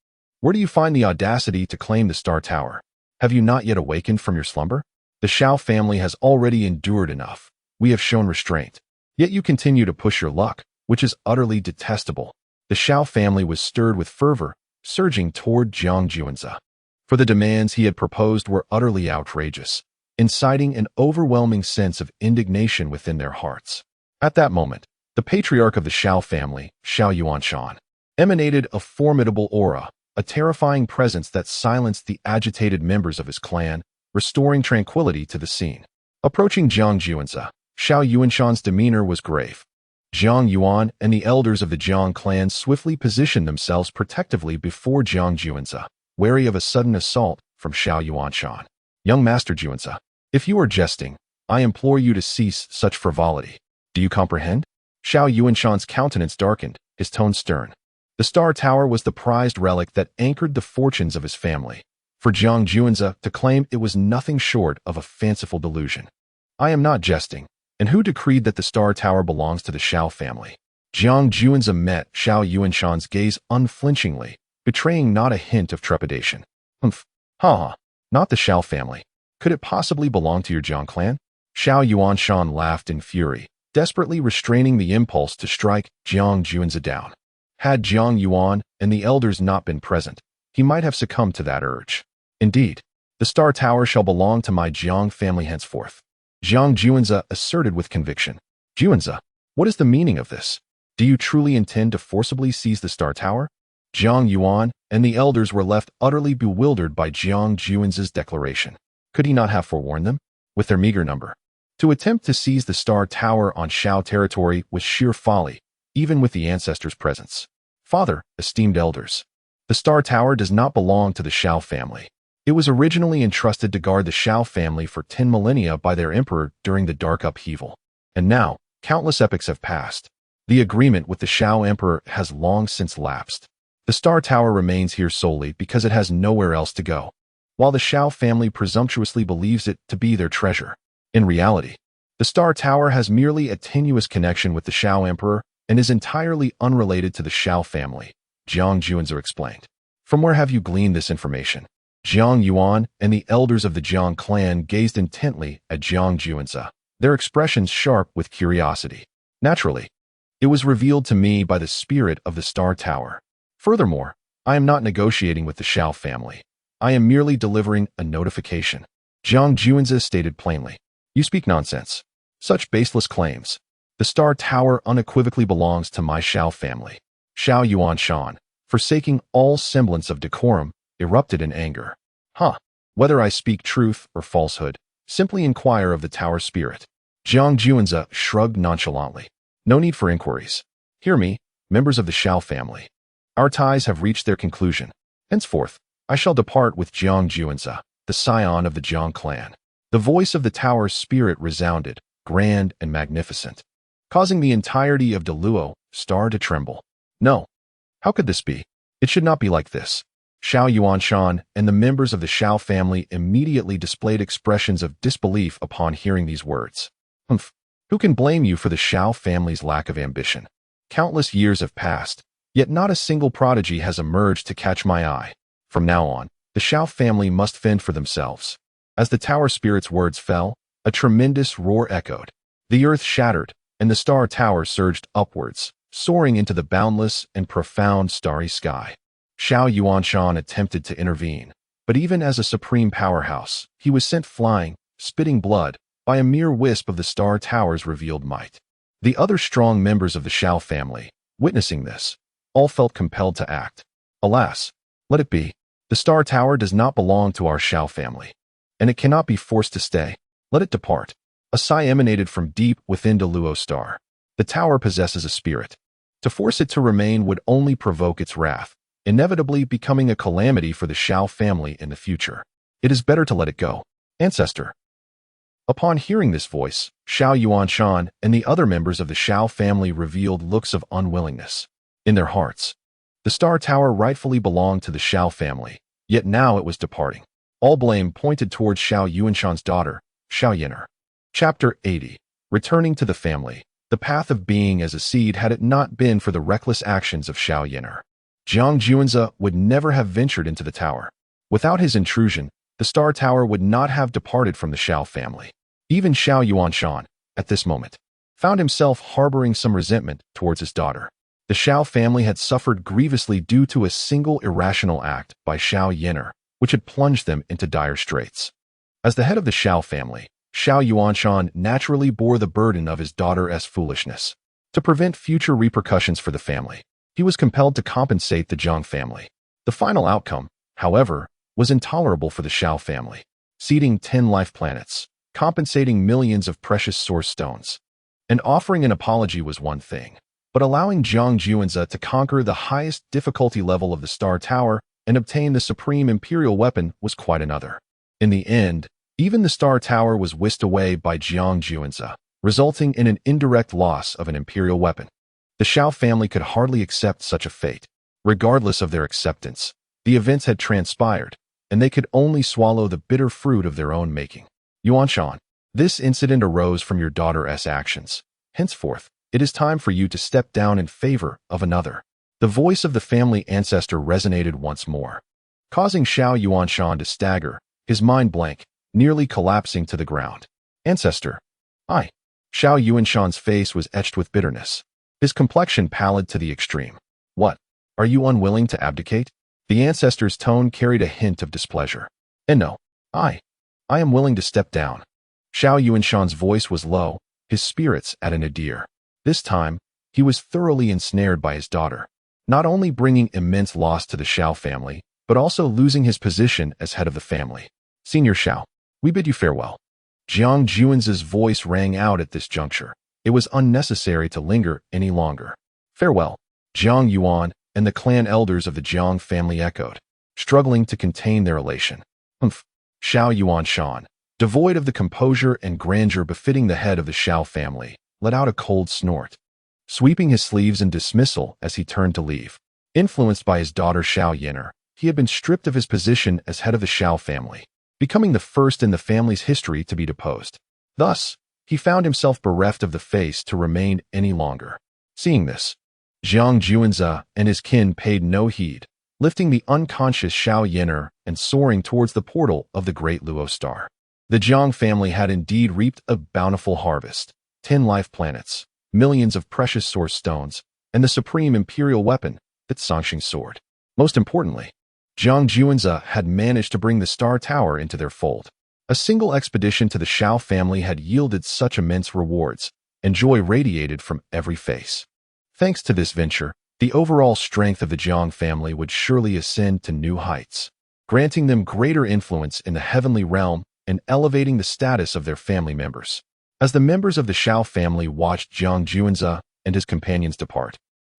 where do you find the audacity to claim the Star Tower? Have you not yet awakened from your slumber? The Shao family has already endured enough. We have shown restraint. Yet you continue to push your luck, which is utterly detestable. The Shao family was stirred with fervor, surging toward Jiang Juanzi. For the demands he had proposed were utterly outrageous, inciting an overwhelming sense of indignation within their hearts. At that moment, the patriarch of the Shao family, Xiao Yuanshan, emanated a formidable aura, a terrifying presence that silenced the agitated members of his clan, restoring tranquility to the scene. Approaching Jiang Juanzi, Xiao Yuanshan's demeanor was grave. Jiang Yuan and the elders of the Jiang clan swiftly positioned themselves protectively before Jiang Juanzi, wary of a sudden assault from Xiao Yuanshan. Young Master Juanzi, if you are jesting, I implore you to cease such frivolity. Do you comprehend? Xiao Yuanshan's countenance darkened, his tone stern. The Star Tower was the prized relic that anchored the fortunes of his family. For Jiang Juanzi to claim it was nothing short of a fanciful delusion. I am not jesting. And who decreed that the Star Tower belongs to the Shao family? Jiang Juanzi met Xiao Yuanshan's gaze unflinchingly, betraying not a hint of trepidation. Not the Shao family. Could it possibly belong to your Jiang clan? Xiao Yuanshan laughed in fury, desperately restraining the impulse to strike Jiang Juanzi down. Had Jiang Yuan and the elders not been present, he might have succumbed to that urge. Indeed, the Star Tower shall belong to my Jiang family henceforth. Jiang Juanzi asserted with conviction. Juanzi, what is the meaning of this? Do you truly intend to forcibly seize the Star Tower? Jiang Yuan and the elders were left utterly bewildered by Jiang Juanzi's declaration. Could he not have forewarned them? With their meager number, to attempt to seize the Star Tower on Shao territory was sheer folly, even with the ancestors' presence. Father, esteemed elders, The Star Tower does not belong to the Shao family. It was originally entrusted to guard the Shao family for 10 millennia by their emperor during the Dark Upheaval. And now, countless epochs have passed. The agreement with the Shao emperor has long since lapsed. The Star Tower remains here solely because it has nowhere else to go, while the Shao family presumptuously believes it to be their treasure. In reality, the Star Tower has merely a tenuous connection with the Shao emperor and is entirely unrelated to the Shao family, Jiang Juanzi explained. From where have you gleaned this information? Jiang Yuan and the elders of the Jiang clan gazed intently at Jiang Juanzi, their expressions sharp with curiosity. Naturally, it was revealed to me by the spirit of the Star Tower. Furthermore, I am not negotiating with the Shao family. I am merely delivering a notification. Jiang Juanzi stated plainly. You speak nonsense. Such baseless claims. The Star Tower unequivocally belongs to my Shao family. Shao Yuanshan, forsaking all semblance of decorum, erupted in anger. Whether I speak truth or falsehood, simply inquire of the tower spirit. Jiang Juanzi shrugged nonchalantly. No need for inquiries. Hear me, members of the Shao family. Our ties have reached their conclusion. Henceforth, I shall depart with Jiang Juanzi, the scion of the Jiang clan. The voice of the tower's spirit resounded, grand and magnificent, causing the entirety of Deluo Star to tremble. No. How could this be? It should not be like this. Shao Yuanshan and the members of the Shao family immediately displayed expressions of disbelief upon hearing these words. Who can blame you for the Shao family's lack of ambition? Countless years have passed, yet not a single prodigy has emerged to catch my eye. From now on, the Shao family must fend for themselves. As the tower spirit's words fell, a tremendous roar echoed. The earth shattered, and the Star Tower surged upwards, soaring into the boundless and profound starry sky. Shao Yuanshan attempted to intervene, but even as a supreme powerhouse, he was sent flying, spitting blood, by a mere wisp of the Star Tower's revealed might. The other strong members of the Shao family, witnessing this, all felt compelled to act. Alas, let it be. The Star Tower does not belong to our Shao family, and it cannot be forced to stay. Let it depart. A sigh emanated from deep within Deluo Star. The tower possesses a spirit. To force it to remain would only provoke its wrath, inevitably becoming a calamity for the Shao family in the future. It is better to let it go. Ancestor. Upon hearing this voice, Shao Yuanshan and the other members of the Shao family revealed looks of unwillingness. In their hearts, the Star Tower rightfully belonged to the Shao family, yet now it was departing. All blame pointed towards Shao Yuanshan's daughter, Shao Yinar. Chapter 80. Returning to the family, the path of being as a seed had it not been for the reckless actions of Shao Yinar. Jiang Juanzi would never have ventured into the tower. Without his intrusion, the Star Tower would not have departed from the Shao family. Even Shao Yuanshan, at this moment, found himself harboring some resentment towards his daughter. The Shao family had suffered grievously due to a single irrational act by Shao Yinar, which had plunged them into dire straits. As the head of the Shao family, Shao Yuanshan naturally bore the burden of his daughter's foolishness. To prevent future repercussions for the family, he was compelled to compensate the Jiang family. The final outcome, however, was intolerable for the Shao family. Seeding 10 life planets, compensating millions of precious source stones, and offering an apology was one thing, but allowing Jiang Juanzi to conquer the highest difficulty level of the Star Tower and obtain the supreme Imperial weapon was quite another. In the end, even the Star Tower was whisked away by Jiang Juanzi, resulting in an indirect loss of an Imperial weapon. The Shao family could hardly accept such a fate. Regardless of their acceptance, the events had transpired, and they could only swallow the bitter fruit of their own making. Yuanshan, this incident arose from your daughter's actions. Henceforth, it is time for you to step down in favor of another. The voice of the family ancestor resonated once more, causing Shao Yuanshan to stagger, his mind blank, nearly collapsing to the ground. Ancestor. I. Shao Yuanshan's face was etched with bitterness, his complexion pallid to the extreme. What? Are you unwilling to abdicate? The ancestor's tone carried a hint of displeasure. And no, I am willing to step down. Shao Yuanshan's voice was low, his spirits at a nadir. This time, he was thoroughly ensnared by his daughter, not only bringing immense loss to the Shao family, but also losing his position as head of the family. Senior Shao, we bid you farewell. Jiang Juanzi's voice rang out at this juncture. It was unnecessary to linger any longer. Farewell, Jiang Yuan and the clan elders of the Jiang family echoed, struggling to contain their elation. Humph! Xiao Yuanshan, devoid of the composure and grandeur befitting the head of the Xiao family, let out a cold snort, sweeping his sleeves in dismissal as he turned to leave. Influenced by his daughter Xiao Yin'er, he had been stripped of his position as head of the Xiao family, becoming the first in the family's history to be deposed. Thus, he found himself bereft of the face to remain any longer. Seeing this, Jiang Juanze and his kin paid no heed, lifting the unconscious Xiao Yin'er and soaring towards the portal of the great Luo star. The Jiang family had indeed reaped a bountiful harvest: 10 life planets, millions of precious source stones, and the supreme Imperial weapon, the Sangxing sword. Most importantly, Jiang Juanze had managed to bring the Star Tower into their fold. A single expedition to the Xiao family had yielded such immense rewards, and joy radiated from every face. Thanks to this venture, the overall strength of the Jiang family would surely ascend to new heights, granting them greater influence in the heavenly realm and elevating the status of their family members. As the members of the Xiao family watched Jiang Juanze and his companions depart,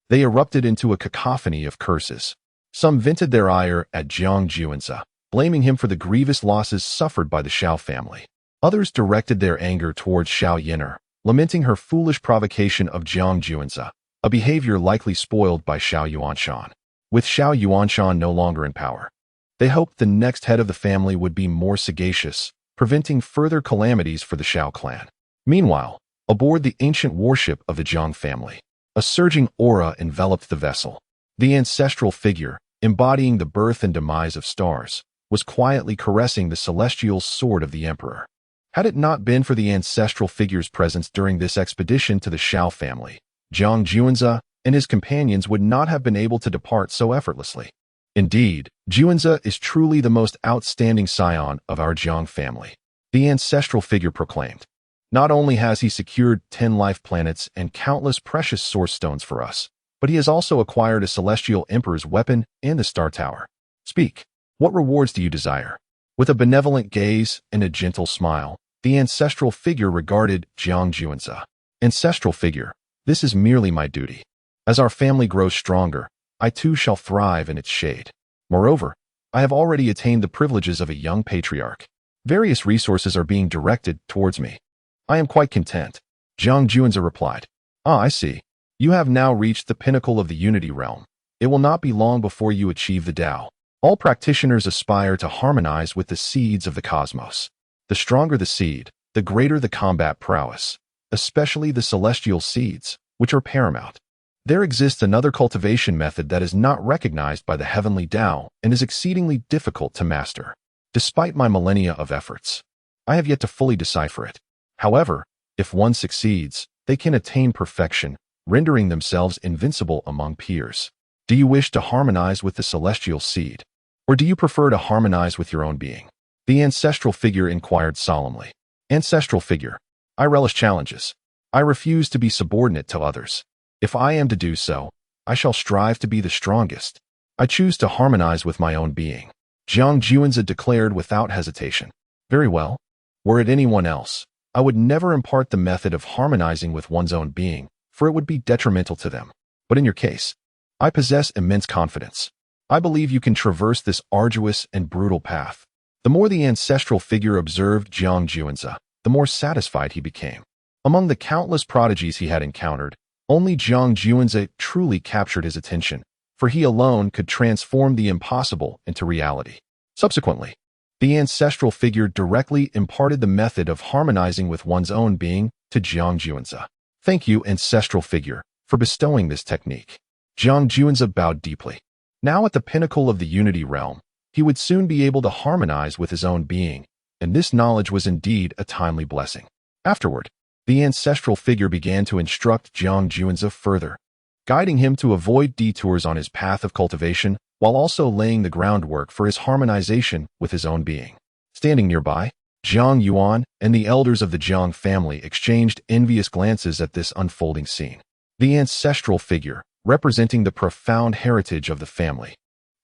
they erupted into a cacophony of curses. Some vented their ire at Jiang Juanze, blaming him for the grievous losses suffered by the Xiao family. Others directed their anger towards Xiao Yin'er, lamenting her foolish provocation of Jiang Juanze, a behavior likely spoiled by Xiao Yuanshan. With Xiao Yuanshan no longer in power, they hoped the next head of the family would be more sagacious, preventing further calamities for the Xiao clan. Meanwhile, aboard the ancient warship of the Jiang family, a surging aura enveloped the vessel. The ancestral figure, embodying the birth and demise of stars, was quietly caressing the celestial sword of the emperor. Had it not been for the ancestral figure's presence during this expedition to the Xiao family, Jiang Juanze and his companions would not have been able to depart so effortlessly. Indeed, Juanze is truly the most outstanding scion of our Jiang family, the ancestral figure proclaimed. Not only has he secured 10 life planets and countless precious source stones for us, but he has also acquired a celestial emperor's weapon and the Star Tower. Speak. What rewards do you desire? With a benevolent gaze and a gentle smile, the ancestral figure regarded Jiang Juanze. Ancestral figure, this is merely my duty. As our family grows stronger, I too shall thrive in its shade. Moreover, I have already attained the privileges of a young patriarch. Various resources are being directed towards me. I am quite content. Jiang Juanze replied. Ah, I see. You have now reached the pinnacle of the unity realm. It will not be long before you achieve the Tao. All practitioners aspire to harmonize with the seeds of the cosmos. The stronger the seed, the greater the combat prowess, especially the celestial seeds, which are paramount. There exists another cultivation method that is not recognized by the heavenly Tao and is exceedingly difficult to master. Despite my millennia of efforts, I have yet to fully decipher it. However, if one succeeds, they can attain perfection, rendering themselves invincible among peers. Do you wish to harmonize with the celestial seed? Or do you prefer to harmonize with your own being? The ancestral figure inquired solemnly. Ancestral figure, I relish challenges. I refuse to be subordinate to others. If I am to do so, I shall strive to be the strongest. I choose to harmonize with my own being. Jiang Juanze declared without hesitation. Very well. Were it anyone else, I would never impart the method of harmonizing with one's own being, for it would be detrimental to them. But in your case, I possess immense confidence. I believe you can traverse this arduous and brutal path. The more the ancestral figure observed Jiang Juanze, the more satisfied he became. Among the countless prodigies he had encountered, only Jiang Juanze truly captured his attention, for he alone could transform the impossible into reality. Subsequently, the ancestral figure directly imparted the method of harmonizing with one's own being to Jiang Juanze. Thank you, ancestral figure, for bestowing this technique. Jiang Juanze bowed deeply. Now at the pinnacle of the unity realm, he would soon be able to harmonize with his own being, and this knowledge was indeed a timely blessing. Afterward, the ancestral figure began to instruct Jiang Juanze further, guiding him to avoid detours on his path of cultivation while also laying the groundwork for his harmonization with his own being. Standing nearby, Jiang Yuan and the elders of the Jiang family exchanged envious glances at this unfolding scene. The ancestral figure, representing the profound heritage of the family,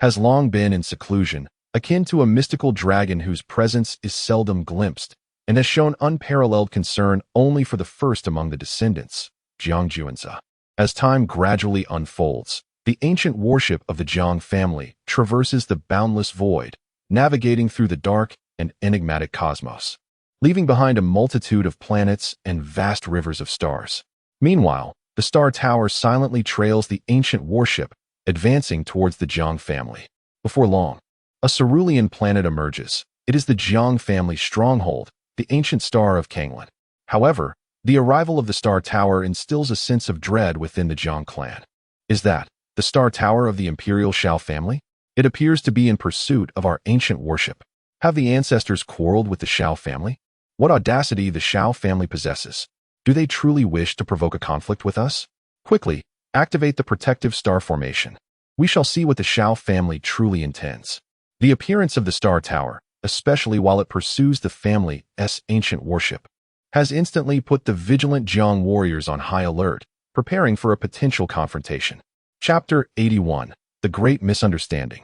has long been in seclusion, akin to a mystical dragon whose presence is seldom glimpsed, and has shown unparalleled concern only for the first among the descendants, Jiang Juanze. As time gradually unfolds, The ancient warship of the Jiang family traverses the boundless void, navigating through the dark and enigmatic cosmos, leaving behind a multitude of planets and vast rivers of stars. Meanwhile, the Star Tower silently trails the ancient warship, advancing towards the Jiang family. Before long, a cerulean planet emerges. It is the Jiang family stronghold, the ancient star of Kanglan. However, the arrival of the Star Tower instills a sense of dread within the Jiang clan. Is that the Star Tower of the Imperial Shao family? It appears to be in pursuit of our ancient warship. Have the ancestors quarreled with the Shao family? What audacity the Shao family possesses. Do they truly wish to provoke a conflict with us? Quickly, activate the protective star formation. We shall see what the Shao family truly intends. The appearance of the Star Tower, especially while it pursues the family's ancient warship, has instantly put the vigilant Jiang warriors on high alert, preparing for a potential confrontation. Chapter 81. The Great Misunderstanding.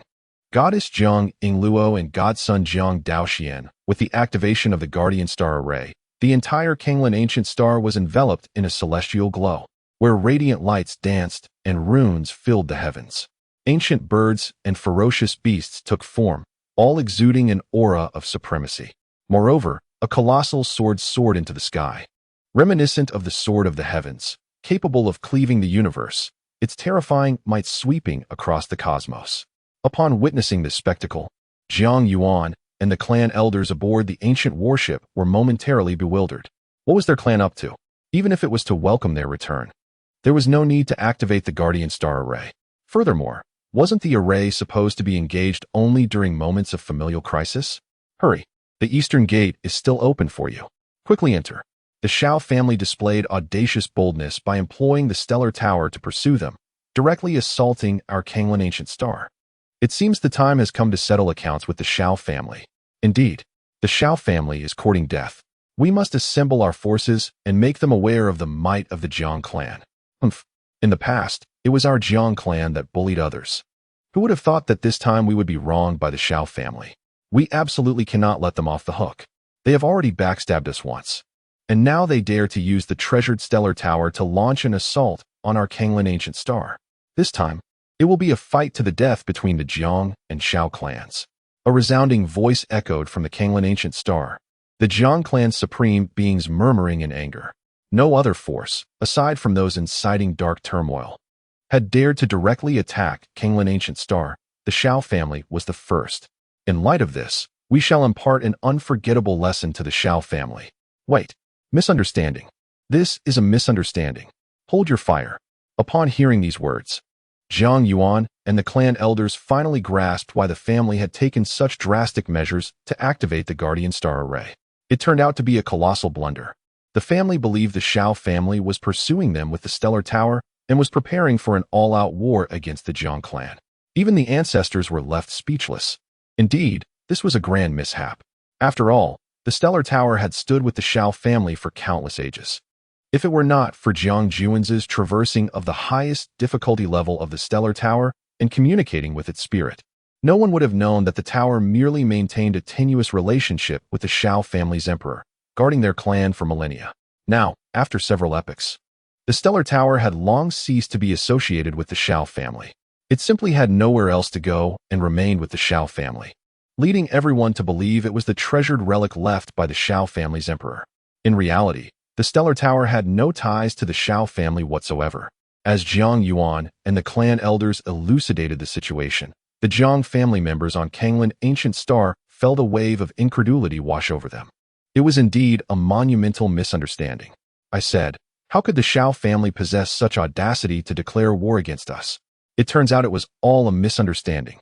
Goddess Jiang Yingluo and godson Jiang Daoxian, with the activation of the Guardian Star Array, the entire Kanglan ancient star was enveloped in a celestial glow, where radiant lights danced and runes filled the heavens. Ancient birds and ferocious beasts took form, all exuding an aura of supremacy. Moreover, a colossal sword soared into the sky, reminiscent of the sword of the heavens, capable of cleaving the universe, its terrifying might sweeping across the cosmos. Upon witnessing this spectacle, Jiang Yuan and the clan elders aboard the ancient warship were momentarily bewildered. What was their clan up to? Even if it was to welcome their return, there was no need to activate the Guardian Star Array. Furthermore, wasn't the array supposed to be engaged only during moments of familial crisis? Hurry, the Eastern Gate is still open for you. Quickly enter. The Shao family displayed audacious boldness by employing the Stellar Tower to pursue them, directly assaulting our Kanglan ancient star. It seems the time has come to settle accounts with the Shao family. Indeed, the Shao family is courting death. We must assemble our forces and make them aware of the might of the Jiang clan. In the past, it was our Jiang clan that bullied others. Who would have thought that this time we would be wronged by the Shao family? We absolutely cannot let them off the hook. They have already backstabbed us once, and now they dare to use the treasured Stellar Tower to launch an assault on our Kanglan ancient star. This time, it will be a fight to the death between the Jiang and Shao clans. A resounding voice echoed from the Kanglan ancient star, the Jiang clan's supreme beings murmuring in anger. No other force, aside from those inciting dark turmoil, had dared to directly attack Kanglan ancient star. The Shao family was the first. In light of this, we shall impart an unforgettable lesson to the Shao family. Wait, misunderstanding. This is a misunderstanding. Hold your fire. Upon hearing these words, Jiang Yuan and the clan elders finally grasped why the family had taken such drastic measures to activate the Guardian Star Array. It turned out to be a colossal blunder. The family believed the Shao family was pursuing them with the Stellar Tower and was preparing for an all-out war against the Jiang clan. Even the ancestors were left speechless. Indeed, this was a grand mishap. After all, the Stellar Tower had stood with the Shao family for countless ages. If it were not for Jiang Juan's traversing of the highest difficulty level of the Stellar Tower and communicating with its spirit, no one would have known that the tower merely maintained a tenuous relationship with the Shao family's emperor, guarding their clan for millennia. Now, after several epochs, the Stellar Tower had long ceased to be associated with the Shao family. It simply had nowhere else to go and remained with the Shao family, leading everyone to believe it was the treasured relic left by the Shao family's emperor. In reality, the Stellar Tower had no ties to the Shao family whatsoever. As Jiang Yuan and the clan elders elucidated the situation, the Jiang family members on Kanglan ancient star felt a wave of incredulity wash over them. It was indeed a monumental misunderstanding. I said, how could the Shao family possess such audacity to declare war against us? It turns out it was all a misunderstanding.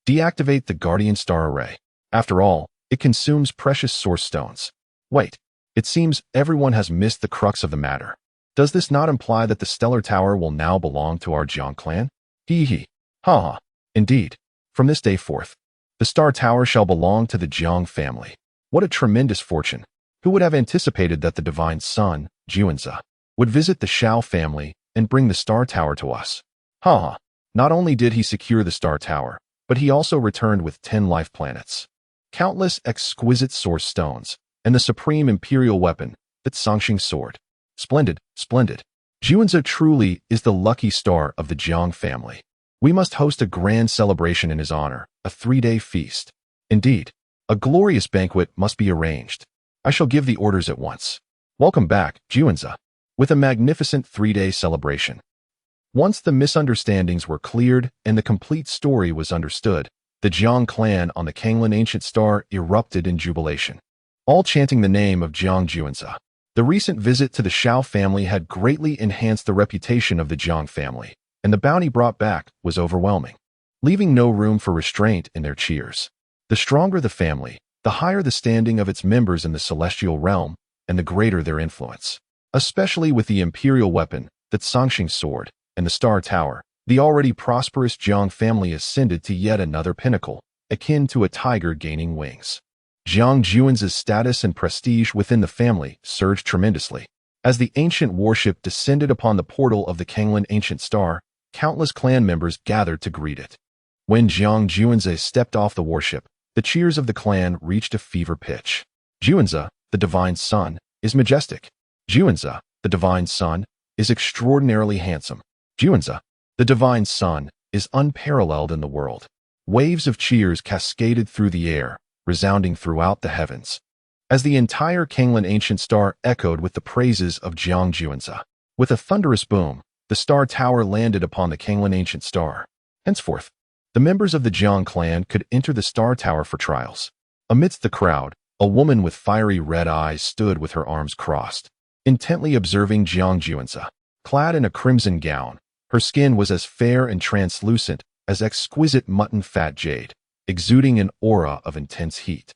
Deactivate the Guardian Star Array. After all, it consumes precious source stones. Wait, it seems everyone has missed the crux of the matter. Does this not imply that the Stellar Tower will now belong to our Jiang clan? Hee hee. Ha ha. Indeed. From this day forth, the Star Tower shall belong to the Jiang family. What a tremendous fortune. Who would have anticipated that the divine son, Jiuanzi, would visit the Shao family and bring the Star Tower to us? Ha ha. Not only did he secure the Star Tower, but he also returned with 10 life planets, countless exquisite source stones, and the supreme Imperial weapon, the Sangxing sword. Splendid, splendid. Jiuanzi truly is the lucky star of the Jiang family. We must host a grand celebration in his honor, a 3-day feast. Indeed, a glorious banquet must be arranged. I shall give the orders at once. Welcome back, Juanza, with a magnificent 3-day celebration. Once the misunderstandings were cleared and the complete story was understood, the Jiang clan on the Kanglan Ancient Star erupted in jubilation, all chanting the name of Jiang Juanza. The recent visit to the Shao family had greatly enhanced the reputation of the Jiang family, and the bounty brought back was overwhelming, leaving no room for restraint in their cheers. The stronger the family, the higher the standing of its members in the celestial realm, and the greater their influence. Especially with the Imperial weapon, the Sangxing sword, and the Star Tower, the already prosperous Jiang family ascended to yet another pinnacle, akin to a tiger gaining wings. Jiang Juanza's status and prestige within the family surged tremendously. As the ancient warship descended upon the portal of the Kanglan Ancient Star, countless clan members gathered to greet it. When Jiang Juanza stepped off the warship, the cheers of the clan reached a fever pitch. Juanza, the divine son, is majestic. Juanza, the divine son, is extraordinarily handsome. Juanza, the divine son, is unparalleled in the world. Waves of cheers cascaded through the air, resounding throughout the heavens, as the entire Kanglan Ancient Star echoed with the praises of Jiang Juanza. With a thunderous boom, the Star Tower landed upon the Kanglan Ancient Star. Henceforth, the members of the Jiang clan could enter the Star Tower for trials. Amidst the crowd, a woman with fiery red eyes stood with her arms crossed, intently observing Jiang Juanza. Clad in a crimson gown, her skin was as fair and translucent as exquisite mutton fat jade, exuding an aura of intense heat.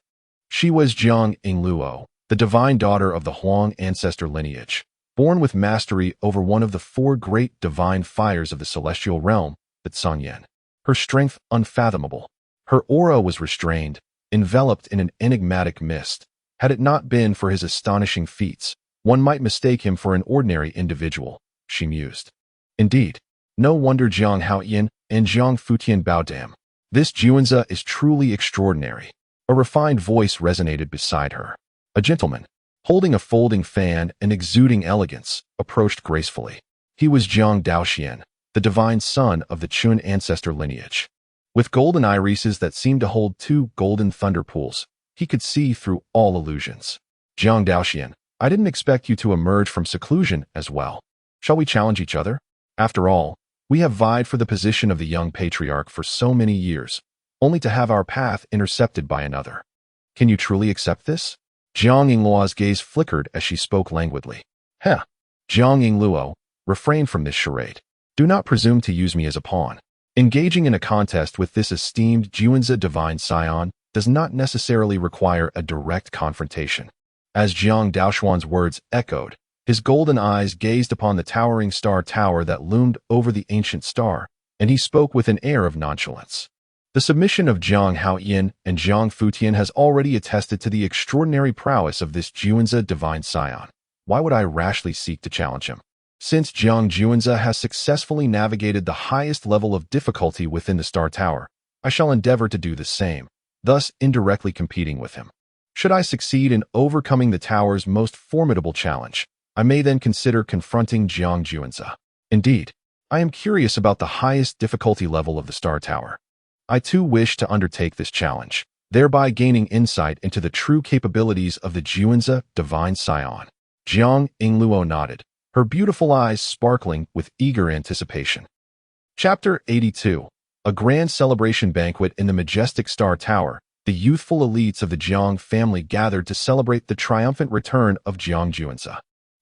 She was Jiang Yingluo, the divine daughter of the Huang ancestor lineage, born with mastery over one of the 4 great divine fires of the celestial realm, the Tsangyan. Her strength unfathomable. Her aura was restrained, enveloped in an enigmatic mist. Had it not been for his astonishing feats, one might mistake him for an ordinary individual, she mused. Indeed, no wonder Jiang Haoyan and Jiang Futian Baodam. This Juanza is truly extraordinary. A refined voice resonated beside her. A gentleman, holding a folding fan and exuding elegance, approached gracefully. He was Jiang Daoxian, the divine son of the Chun ancestor lineage. With golden irises that seemed to hold 2 golden thunder pools, he could see through all illusions. Jiang Daoxian, I didn't expect you to emerge from seclusion as well. Shall we challenge each other? After all, we have vied for the position of the young patriarch for so many years, only to have our path intercepted by another. Can you truly accept this? Jiang Yingluo's gaze flickered as she spoke languidly. Heh. Jiang Yingluo, refrain from this charade. Do not presume to use me as a pawn. Engaging in a contest with this esteemed Juanza divine scion does not necessarily require a direct confrontation. As Jiang Daoxuan's words echoed, his golden eyes gazed upon the towering Star Tower that loomed over the ancient star, and he spoke with an air of nonchalance. The submission of Jiang Haoyan and Jiang Futian has already attested to the extraordinary prowess of this Juanza divine scion. Why would I rashly seek to challenge him? Since Jiang Juanza has successfully navigated the highest level of difficulty within the Star Tower, I shall endeavor to do the same, thus indirectly competing with him. Should I succeed in overcoming the tower's most formidable challenge, I may then consider confronting Jiang Juanza. Indeed, I am curious about the highest difficulty level of the Star Tower. I too wish to undertake this challenge, thereby gaining insight into the true capabilities of the Juanza divine scion. Jiang Yingluo nodded, her beautiful eyes sparkling with eager anticipation. Chapter 82. A grand celebration banquet in the majestic Star Tower. The youthful elites of the Jiang family gathered to celebrate the triumphant return of Jiang Juanza.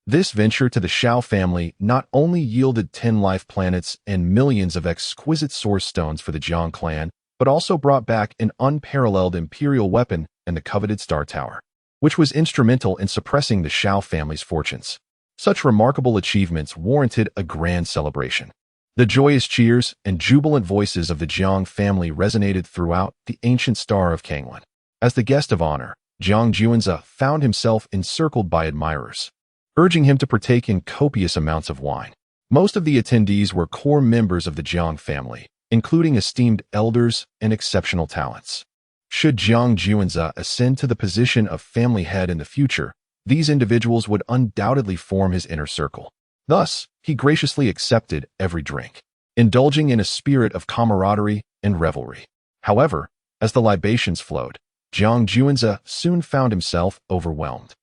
This venture to the Shao family not only yielded 10 life planets and millions of exquisite source stones for the Jiang clan, but also brought back an unparalleled Imperial weapon and the coveted Star Tower, which was instrumental in suppressing the Shao family's fortunes. Such remarkable achievements warranted a grand celebration. The joyous cheers and jubilant voices of the Jiang family resonated throughout the ancient star of Kanglan. As the guest of honor, Jiang Juanza found himself encircled by admirers, urging him to partake in copious amounts of wine. Most of the attendees were core members of the Jiang family, including esteemed elders and exceptional talents. Should Jiang Juanza ascend to the position of family head in the future, these individuals would undoubtedly form his inner circle. Thus, he graciously accepted every drink. indulging in a spirit of camaraderie and revelry. However, as the libations flowed, Jiang Juanzi soon found himself overwhelmed.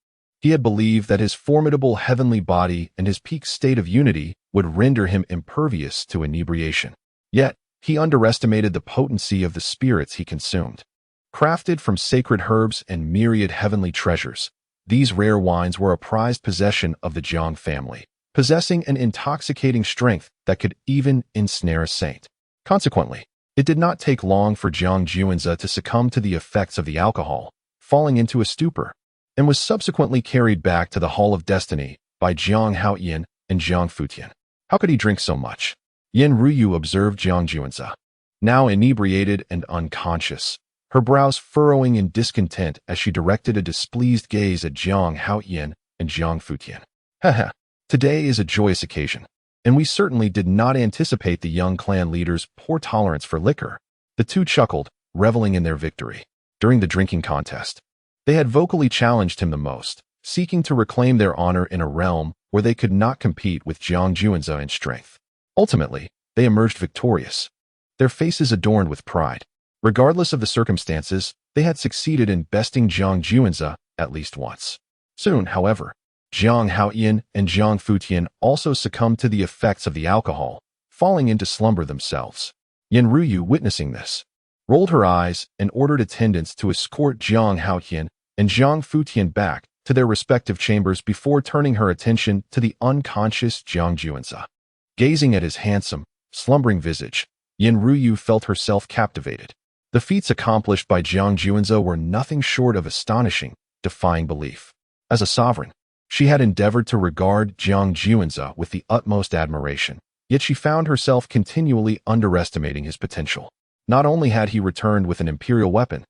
He had believed that his formidable heavenly body and his peak state of unity would render him impervious to inebriation. Yet, he underestimated the potency of the spirits he consumed. Crafted from sacred herbs and myriad heavenly treasures, these rare wines were a prized possession of the Jiang family, possessing an intoxicating strength that could even ensnare a saint. Consequently, it did not take long for Jiang Juanzi to succumb to the effects of the alcohol, falling into a stupor, and was subsequently carried back to the Hall of Destiny by Jiang Haoyan and Jiang Futian. How could he drink so much? Yin Ruyu observed Jiang Juanzi, now inebriated and unconscious, her brows furrowing in discontent as she directed a displeased gaze at Jiang Haoyan and Jiang Futian. Haha, today is a joyous occasion, and we certainly did not anticipate the young clan leader's poor tolerance for liquor. The two chuckled, reveling in their victory. During the drinking contest, they had vocally challenged him the most, seeking to reclaim their honor in a realm where they could not compete with Jiang Juanzi in strength. Ultimately, they emerged victorious, their faces adorned with pride. Regardless of the circumstances, they had succeeded in besting Jiang Juanzi at least once. Soon, however, Jiang Haoyan and Jiang Futian also succumbed to the effects of the alcohol, falling into slumber themselves. Yin Ruyu, witnessing this, rolled her eyes and ordered attendants to escort Jiang Haoyan and Jiang Futian back to their respective chambers before turning her attention to the unconscious Jiang Juanzi. Gazing at his handsome, slumbering visage, Yin Ruyu felt herself captivated. The feats accomplished by Jiang Juanzi were nothing short of astonishing, defying belief. As a sovereign, she had endeavored to regard Jiang Juanzi with the utmost admiration, yet she found herself continually underestimating his potential. Not only had he returned with an imperial weapon,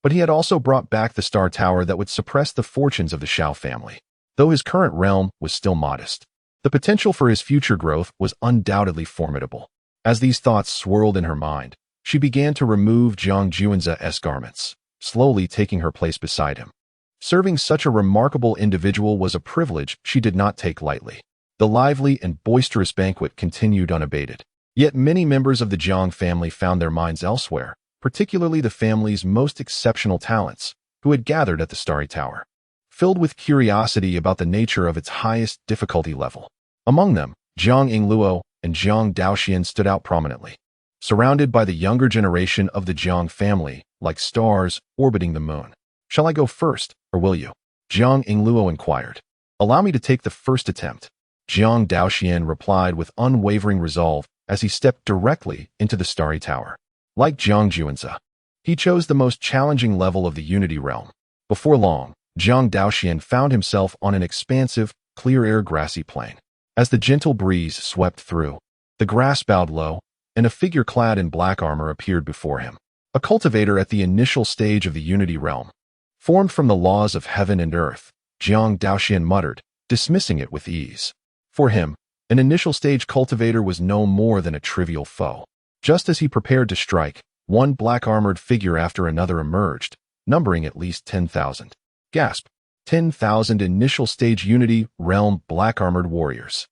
but he had also brought back the Star Tower that would suppress the fortunes of the Shao family. Though his current realm was still modest, the potential for his future growth was undoubtedly formidable. As these thoughts swirled in her mind, she began to remove Jiang Juanzi's garments, slowly taking her place beside him. Serving such a remarkable individual was a privilege she did not take lightly. The lively and boisterous banquet continued unabated. Yet many members of the Jiang family found their minds elsewhere, particularly the family's most exceptional talents, who had gathered at the Starry Tower, filled with curiosity about the nature of its highest difficulty level. Among them, Jiang Yingluo and Jiang Daoxian stood out prominently, surrounded by the younger generation of the Jiang family, like stars orbiting the moon. "Shall I go first, or will you?" Jiang Yingluo inquired. "Allow me to take the first attempt," Jiang Daoxian replied with unwavering resolve as he stepped directly into the Starry Tower. Like Jiang Juanzi, he chose the most challenging level of the Unity Realm. Before long, Jiang Daoxian found himself on an expansive, clear-air grassy plain. As the gentle breeze swept through, the grass bowed low, and a figure clad in black armor appeared before him. A cultivator at the initial stage of the Unity Realm. Formed from the laws of heaven and earth, Jiang Daoxian muttered, dismissing it with ease. For him, an initial stage cultivator was no more than a trivial foe. Just as he prepared to strike, one black-armored figure after another emerged, numbering at least 10,000. Gasp! 10,000 initial stage Unity Realm black-armored warriors.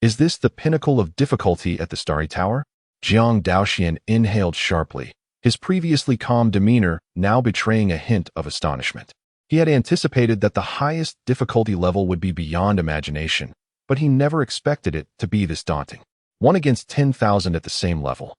Is this the pinnacle of difficulty at the Starry Tower? Jiang Daoxian inhaled sharply, his previously calm demeanor now betraying a hint of astonishment. He had anticipated that the highest difficulty level would be beyond imagination, but he never expected it to be this daunting. 1 against 10,000 at the same level.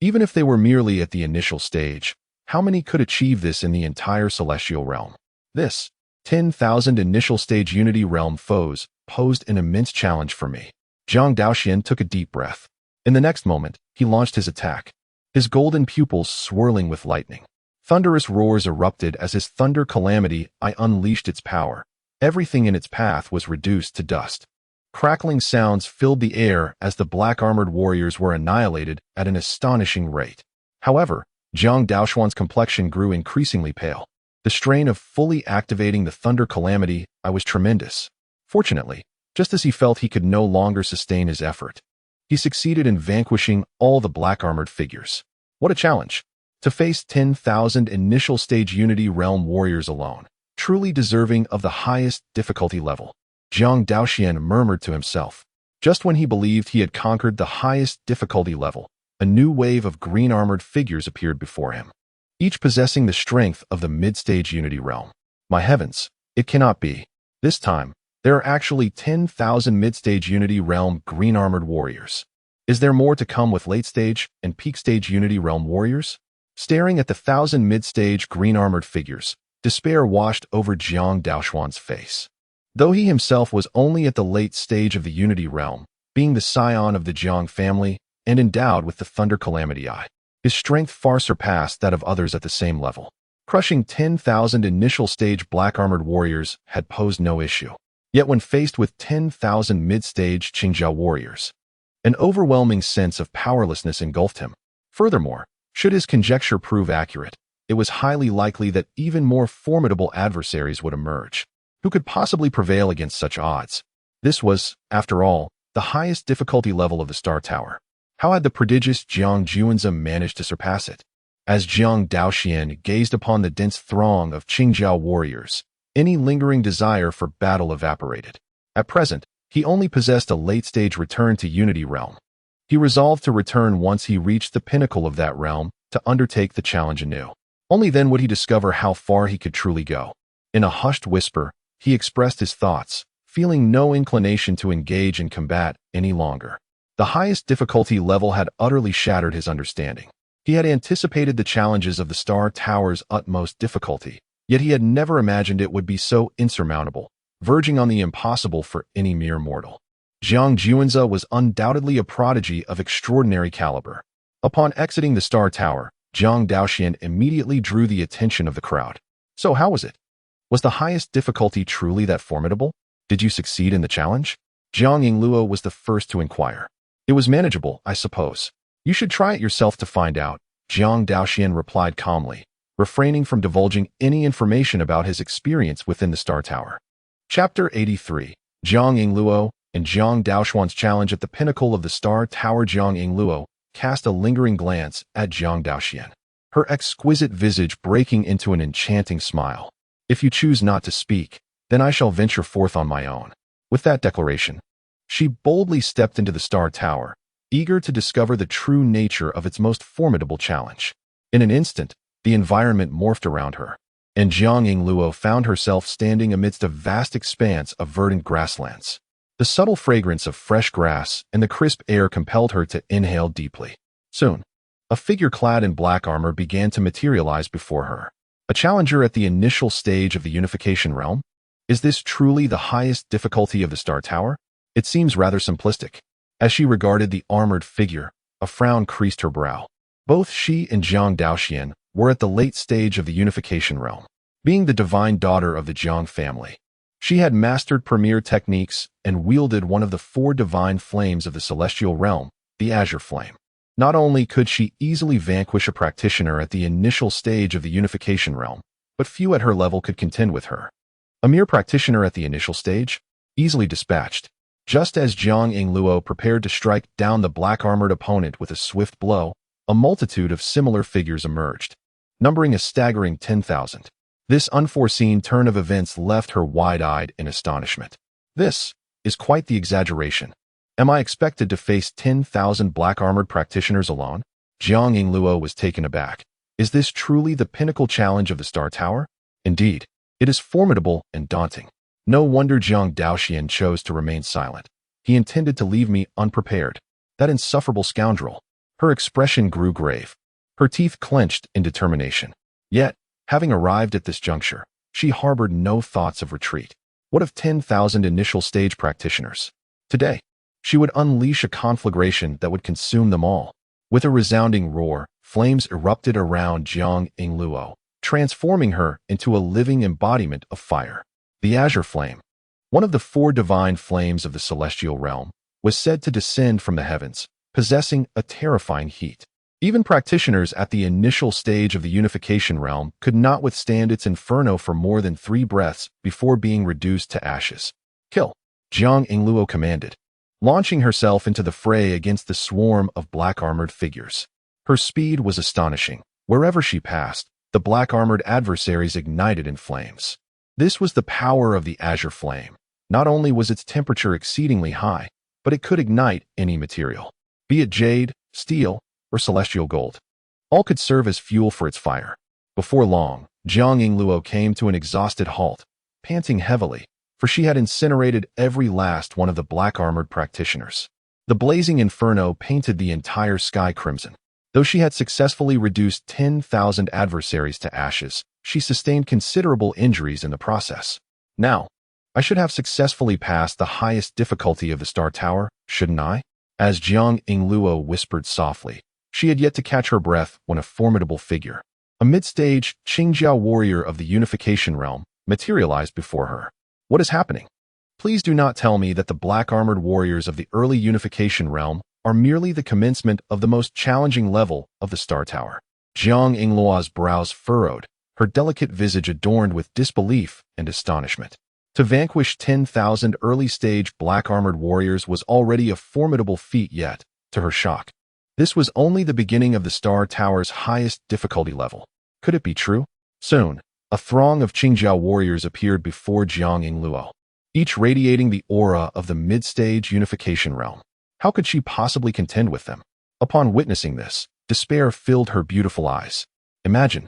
Even if they were merely at the initial stage, how many could achieve this in the entire celestial realm? This 10,000 initial stage Unity Realm foes posed an immense challenge for me. Jiang Daoxian took a deep breath. In the next moment, he launched his attack, his golden pupils swirling with lightning. Thunderous roars erupted as his thunder calamity unleashed its power. Everything in its path was reduced to dust. Crackling sounds filled the air as the black-armored warriors were annihilated at an astonishing rate. However, Jiang Daoxian's complexion grew increasingly pale. The strain of fully activating the thunder calamity was tremendous. Fortunately, just as he felt he could no longer sustain his effort, he succeeded in vanquishing all the black-armored figures. What a challenge! To face 10,000 initial stage Unity Realm warriors alone, truly deserving of the highest difficulty level. Jiang Daoxian murmured to himself. Just when he believed he had conquered the highest difficulty level, a new wave of green-armored figures appeared before him, each possessing the strength of the mid-stage Unity realm. My heavens, it cannot be. This time, there are actually 10,000 mid-stage Unity realm green-armored warriors. Is there more to come with late-stage and peak-stage Unity realm warriors? Staring at the 1,000 mid-stage green-armored figures, despair washed over Jiang Daoshuan's face. Though he himself was only at the late stage of the Unity realm, being the scion of the Jiang family and endowed with the Thunder Calamity Eye, his strength far surpassed that of others at the same level. Crushing 10,000 initial stage black-armored warriors had posed no issue. Yet when faced with 10,000 mid-stage Qingjiao warriors, an overwhelming sense of powerlessness engulfed him. Furthermore, should his conjecture prove accurate, it was highly likely that even more formidable adversaries would emerge. Who could possibly prevail against such odds? This was, after all, the highest difficulty level of the Star Tower. How had the prodigious Jiang Juanzi managed to surpass it? As Jiang Daoxian gazed upon the dense throng of Qingjiao warriors, any lingering desire for battle evaporated. At present, he only possessed a late-stage return to Unity realm. He resolved to return once he reached the pinnacle of that realm to undertake the challenge anew. Only then would he discover how far he could truly go. In a hushed whisper, he expressed his thoughts, feeling no inclination to engage in combat any longer. The highest difficulty level had utterly shattered his understanding. He had anticipated the challenges of the Star Tower's utmost difficulty, yet he had never imagined it would be so insurmountable, verging on the impossible for any mere mortal. Jiang Juanzi was undoubtedly a prodigy of extraordinary caliber. Upon exiting the Star Tower, Jiang Daoxian immediately drew the attention of the crowd. So how was it? Was the highest difficulty truly that formidable? Did you succeed in the challenge? Jiang Yingluo was the first to inquire. It was manageable, I suppose. You should try it yourself to find out, Jiang Daoxian replied calmly, refraining from divulging any information about his experience within the Star Tower. Chapter 83. Jiang Yingluo and Jiang Daoshuan's challenge at the pinnacle of the Star Tower. Jiang Yingluo cast a lingering glance at Jiang Daoxian, her exquisite visage breaking into an enchanting smile. If you choose not to speak, then I shall venture forth on my own. With that declaration, she boldly stepped into the Star Tower, eager to discover the true nature of its most formidable challenge. In an instant, the environment morphed around her, and Jiang Yingluo found herself standing amidst a vast expanse of verdant grasslands. The subtle fragrance of fresh grass and the crisp air compelled her to inhale deeply. Soon, a figure clad in black armor began to materialize before her. A challenger at the initial stage of the unification realm? Is this truly the highest difficulty of the Star Tower? It seems rather simplistic. As she regarded the armored figure, a frown creased her brow. Both she and Jiang Daoxian were at the late stage of the unification realm. Being the divine daughter of the Jiang family, she had mastered premier techniques and wielded one of the 4 divine flames of the celestial realm, the Azure Flame. Not only could she easily vanquish a practitioner at the initial stage of the unification realm, but few at her level could contend with her. A mere practitioner at the initial stage? Easily dispatched. Just as Jiang Yingluo prepared to strike down the black-armored opponent with a swift blow, a multitude of similar figures emerged, numbering a staggering 10,000. This unforeseen turn of events left her wide-eyed in astonishment. This is quite the exaggeration. Am I expected to face 10,000 black-armored practitioners alone? Jiang Yingluo was taken aback. Is this truly the pinnacle challenge of the Star Tower? Indeed, it is formidable and daunting. No wonder Jiang Daoxian chose to remain silent. He intended to leave me unprepared. That insufferable scoundrel. Her expression grew grave. Her teeth clenched in determination. Yet, having arrived at this juncture, she harbored no thoughts of retreat. What of 10,000 initial stage practitioners? Today, she would unleash a conflagration that would consume them all. With a resounding roar, flames erupted around Jiang Yingluo, transforming her into a living embodiment of fire. The Azure Flame, one of the 4 divine flames of the celestial realm, was said to descend from the heavens, possessing a terrifying heat. Even practitioners at the initial stage of the unification realm could not withstand its inferno for more than 3 breaths before being reduced to ashes. Kill, Jiang Yingluo commanded, launching herself into the fray against the swarm of black-armored figures. Her speed was astonishing. Wherever she passed, the black-armored adversaries ignited in flames. This was the power of the Azure Flame. Not only was its temperature exceedingly high, but it could ignite any material, be it jade, steel, or celestial gold. All could serve as fuel for its fire. Before long, Jiang Yingluo came to an exhausted halt, panting heavily, for she had incinerated every last one of the black-armored practitioners. The blazing inferno painted the entire sky crimson. Though she had successfully reduced 10,000 adversaries to ashes, she sustained considerable injuries in the process. Now, I should have successfully passed the highest difficulty of the Star Tower, shouldn't I? As Jiang Yingluo whispered softly, she had yet to catch her breath when a formidable figure, a mid-stage Qingjiao warrior of the Unification Realm, materialized before her. What is happening? Please do not tell me that the black-armored warriors of the early Unification Realm are merely the commencement of the most challenging level of the Star Tower. Jiang Yingluo's brows furrowed, her delicate visage adorned with disbelief and astonishment. To vanquish 10,000 early-stage black-armored warriors was already a formidable feat, yet, to her shock, this was only the beginning of the Star Tower's highest difficulty level. Could it be true? Soon, a throng of Qingjiao warriors appeared before Jiang Yingluo, each radiating the aura of the mid-stage Unification Realm. How could she possibly contend with them? Upon witnessing this, despair filled her beautiful eyes. Imagine,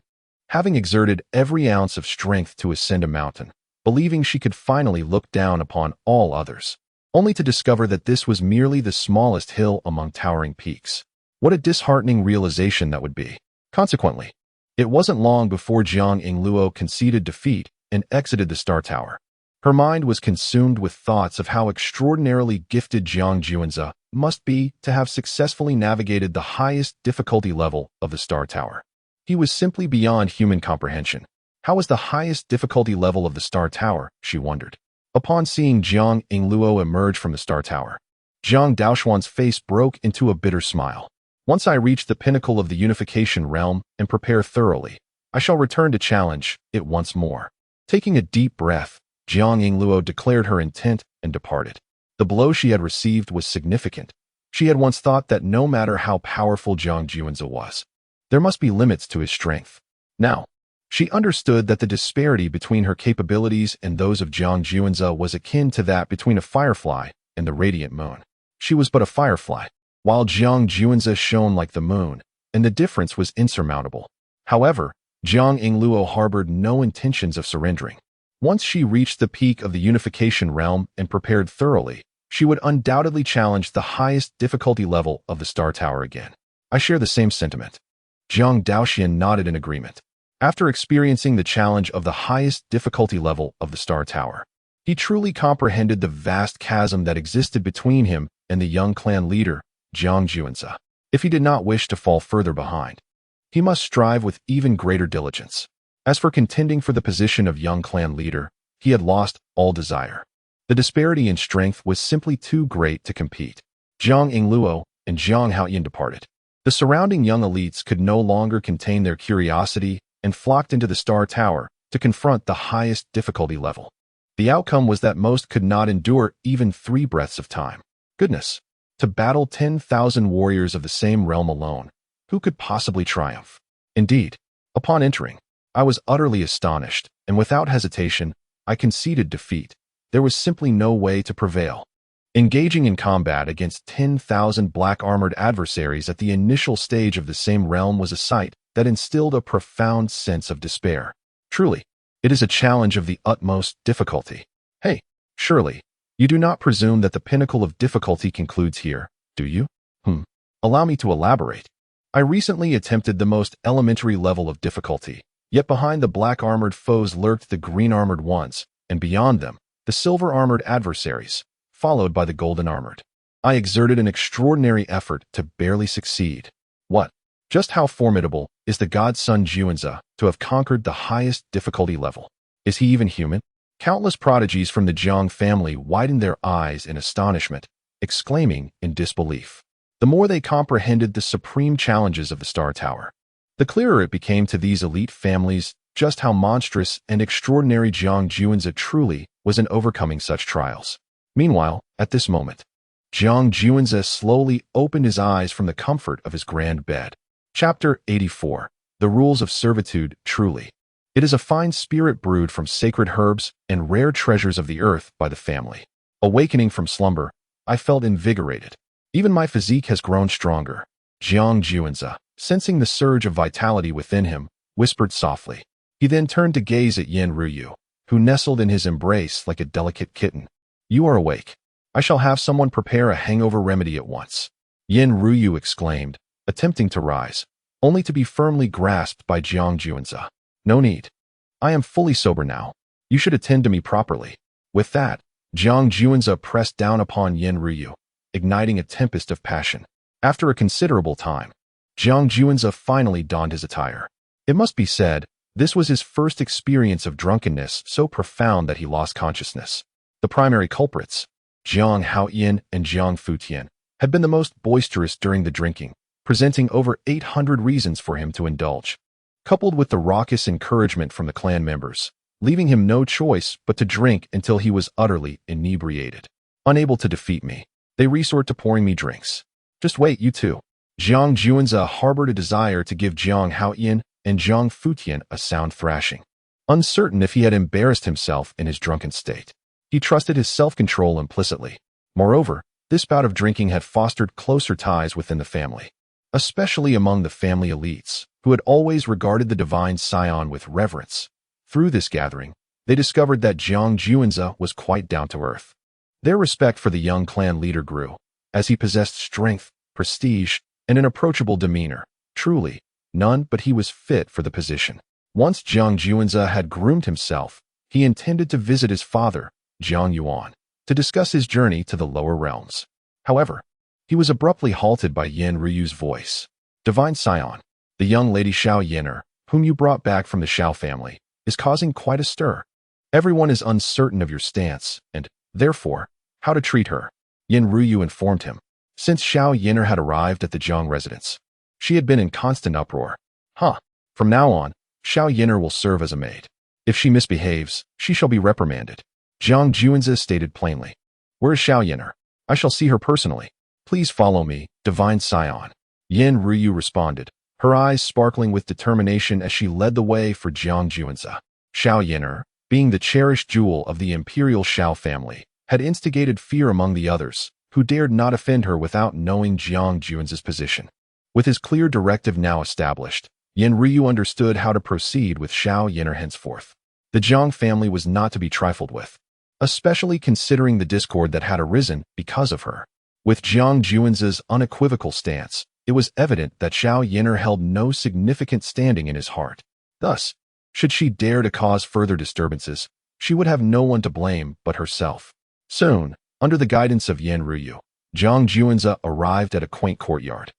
having exerted every ounce of strength to ascend a mountain, believing she could finally look down upon all others, only to discover that this was merely the smallest hill among towering peaks. What a disheartening realization that would be. Consequently, it wasn't long before Jiang Yingluo conceded defeat and exited the Star Tower. Her mind was consumed with thoughts of how extraordinarily gifted Jiang Juanze must be to have successfully navigated the highest difficulty level of the Star Tower. He was simply beyond human comprehension. How was the highest difficulty level of the Star Tower, she wondered. Upon seeing Jiang Yingluo emerge from the Star Tower, Jiang Daoxuan's face broke into a bitter smile. Once I reach the pinnacle of the Unification Realm and prepare thoroughly, I shall return to challenge it once more. Taking a deep breath, Jiang Yingluo declared her intent and departed. The blow she had received was significant. She had once thought that no matter how powerful Jiang Juanze was, there must be limits to his strength. Now, she understood that the disparity between her capabilities and those of Jiang Juanze was akin to that between a firefly and the radiant moon. She was but a firefly, while Jiang Juanze shone like the moon, and the difference was insurmountable. However, Jiang Yingluo harbored no intentions of surrendering. Once she reached the peak of the Unification Realm and prepared thoroughly, she would undoubtedly challenge the highest difficulty level of the Star Tower again. I share the same sentiment. Jiang Daoxian nodded in agreement. After experiencing the challenge of the highest difficulty level of the Star Tower, he truly comprehended the vast chasm that existed between him and the young clan leader, Jiang Juanze. If he did not wish to fall further behind, he must strive with even greater diligence. As for contending for the position of young clan leader, he had lost all desire. The disparity in strength was simply too great to compete. Jiang Yingluo and Jiang Haoyan departed. The surrounding young elites could no longer contain their curiosity and flocked into the Star Tower to confront the highest difficulty level. The outcome was that most could not endure even 3 breaths of time. Goodness! To battle 10,000 warriors of the same realm alone, who could possibly triumph? Indeed, upon entering, I was utterly astonished, and without hesitation, I conceded defeat. There was simply no way to prevail. Engaging in combat against 10,000 black-armored adversaries at the initial stage of the same realm was a sight that instilled a profound sense of despair. Truly, it is a challenge of the utmost difficulty. Hey, surely, you do not presume that the pinnacle of difficulty concludes here, do you? Allow me to elaborate. I recently attempted the most elementary level of difficulty, yet behind the black-armored foes lurked the green-armored ones, and beyond them, the silver-armored adversaries, followed by the golden-armored. I exerted an extraordinary effort to barely succeed. What? Just how formidable is the godson Juanze to have conquered the highest difficulty level? Is he even human? Countless prodigies from the Jiang family widened their eyes in astonishment, exclaiming in disbelief. The more they comprehended the supreme challenges of the Star Tower, the clearer it became to these elite families just how monstrous and extraordinary Jiang Juanze truly was in overcoming such trials. Meanwhile, at this moment, Jiang Juanze slowly opened his eyes from the comfort of his grand bed. Chapter 84. The Rules of Servitude. Truly, it is a fine spirit brewed from sacred herbs and rare treasures of the earth by the family. Awakening from slumber, I felt invigorated. Even my physique has grown stronger. Jiang Juanza, sensing the surge of vitality within him, whispered softly. He then turned to gaze at Yin Ruyu, who nestled in his embrace like a delicate kitten. You are awake. I shall have someone prepare a hangover remedy at once. Yin Ruyu exclaimed, attempting to rise, only to be firmly grasped by Jiang Juanza. No need. I am fully sober now. You should attend to me properly. With that, Jiang Juanza pressed down upon Yin Ruyu, igniting a tempest of passion. After a considerable time, Jiang Juanza finally donned his attire. It must be said, this was his first experience of drunkenness so profound that he lost consciousness. The primary culprits, Jiang Haoyin and Jiang Futian, had been the most boisterous during the drinking, presenting over 800 reasons for him to indulge, coupled with the raucous encouragement from the clan members, leaving him no choice but to drink until he was utterly inebriated. Unable to defeat me, they resort to pouring me drinks. Just wait, you two. Jiang Juanza harbored a desire to give Jiang Haoyin and Jiang Futian a sound thrashing. Uncertain if he had embarrassed himself in his drunken state, he trusted his self-control implicitly. Moreover, this bout of drinking had fostered closer ties within the family, especially among the family elites, who had always regarded the divine scion with reverence. Through this gathering, they discovered that Jiang Juanza was quite down to earth. Their respect for the young clan leader grew, as he possessed strength, prestige, and an approachable demeanor. Truly, none but he was fit for the position. Once Jiang Juanza had groomed himself, he intended to visit his father, Jiang Yuan, to discuss his journey to the lower realms. However, he was abruptly halted by Yin Ruyu's voice. Divine Scion, the young lady Xiao Yin'er, whom you brought back from the Xiao family, is causing quite a stir. Everyone is uncertain of your stance, and, therefore, how to treat her. Yin Ruyu informed him. Since Xiao Yin'er had arrived at the Jiang residence, she had been in constant uproar. From now on, Xiao Yin'er will serve as a maid. If she misbehaves, she shall be reprimanded. Jiang Juanza stated plainly. Where is Xiao Yin'er? I shall see her personally. Please follow me, Divine Scion. Yin Ruyu responded, her eyes sparkling with determination as she led the way for Jiang Juanza. Xiao Yin'er, being the cherished jewel of the Imperial Xiao family, had instigated fear among the others, who dared not offend her without knowing Jiang Juanza's position. With his clear directive now established, Yin Ryu understood how to proceed with Xiao Yin'er henceforth. The Jiang family was not to be trifled with, especially considering the discord that had arisen because of her. With Jiang Juanza's unequivocal stance, it was evident that Xiao Yin'er held no significant standing in his heart. Thus, should she dare to cause further disturbances, she would have no one to blame but herself. Soon, under the guidance of Yin Ryu, Jiang Juanza arrived at a quaint courtyard.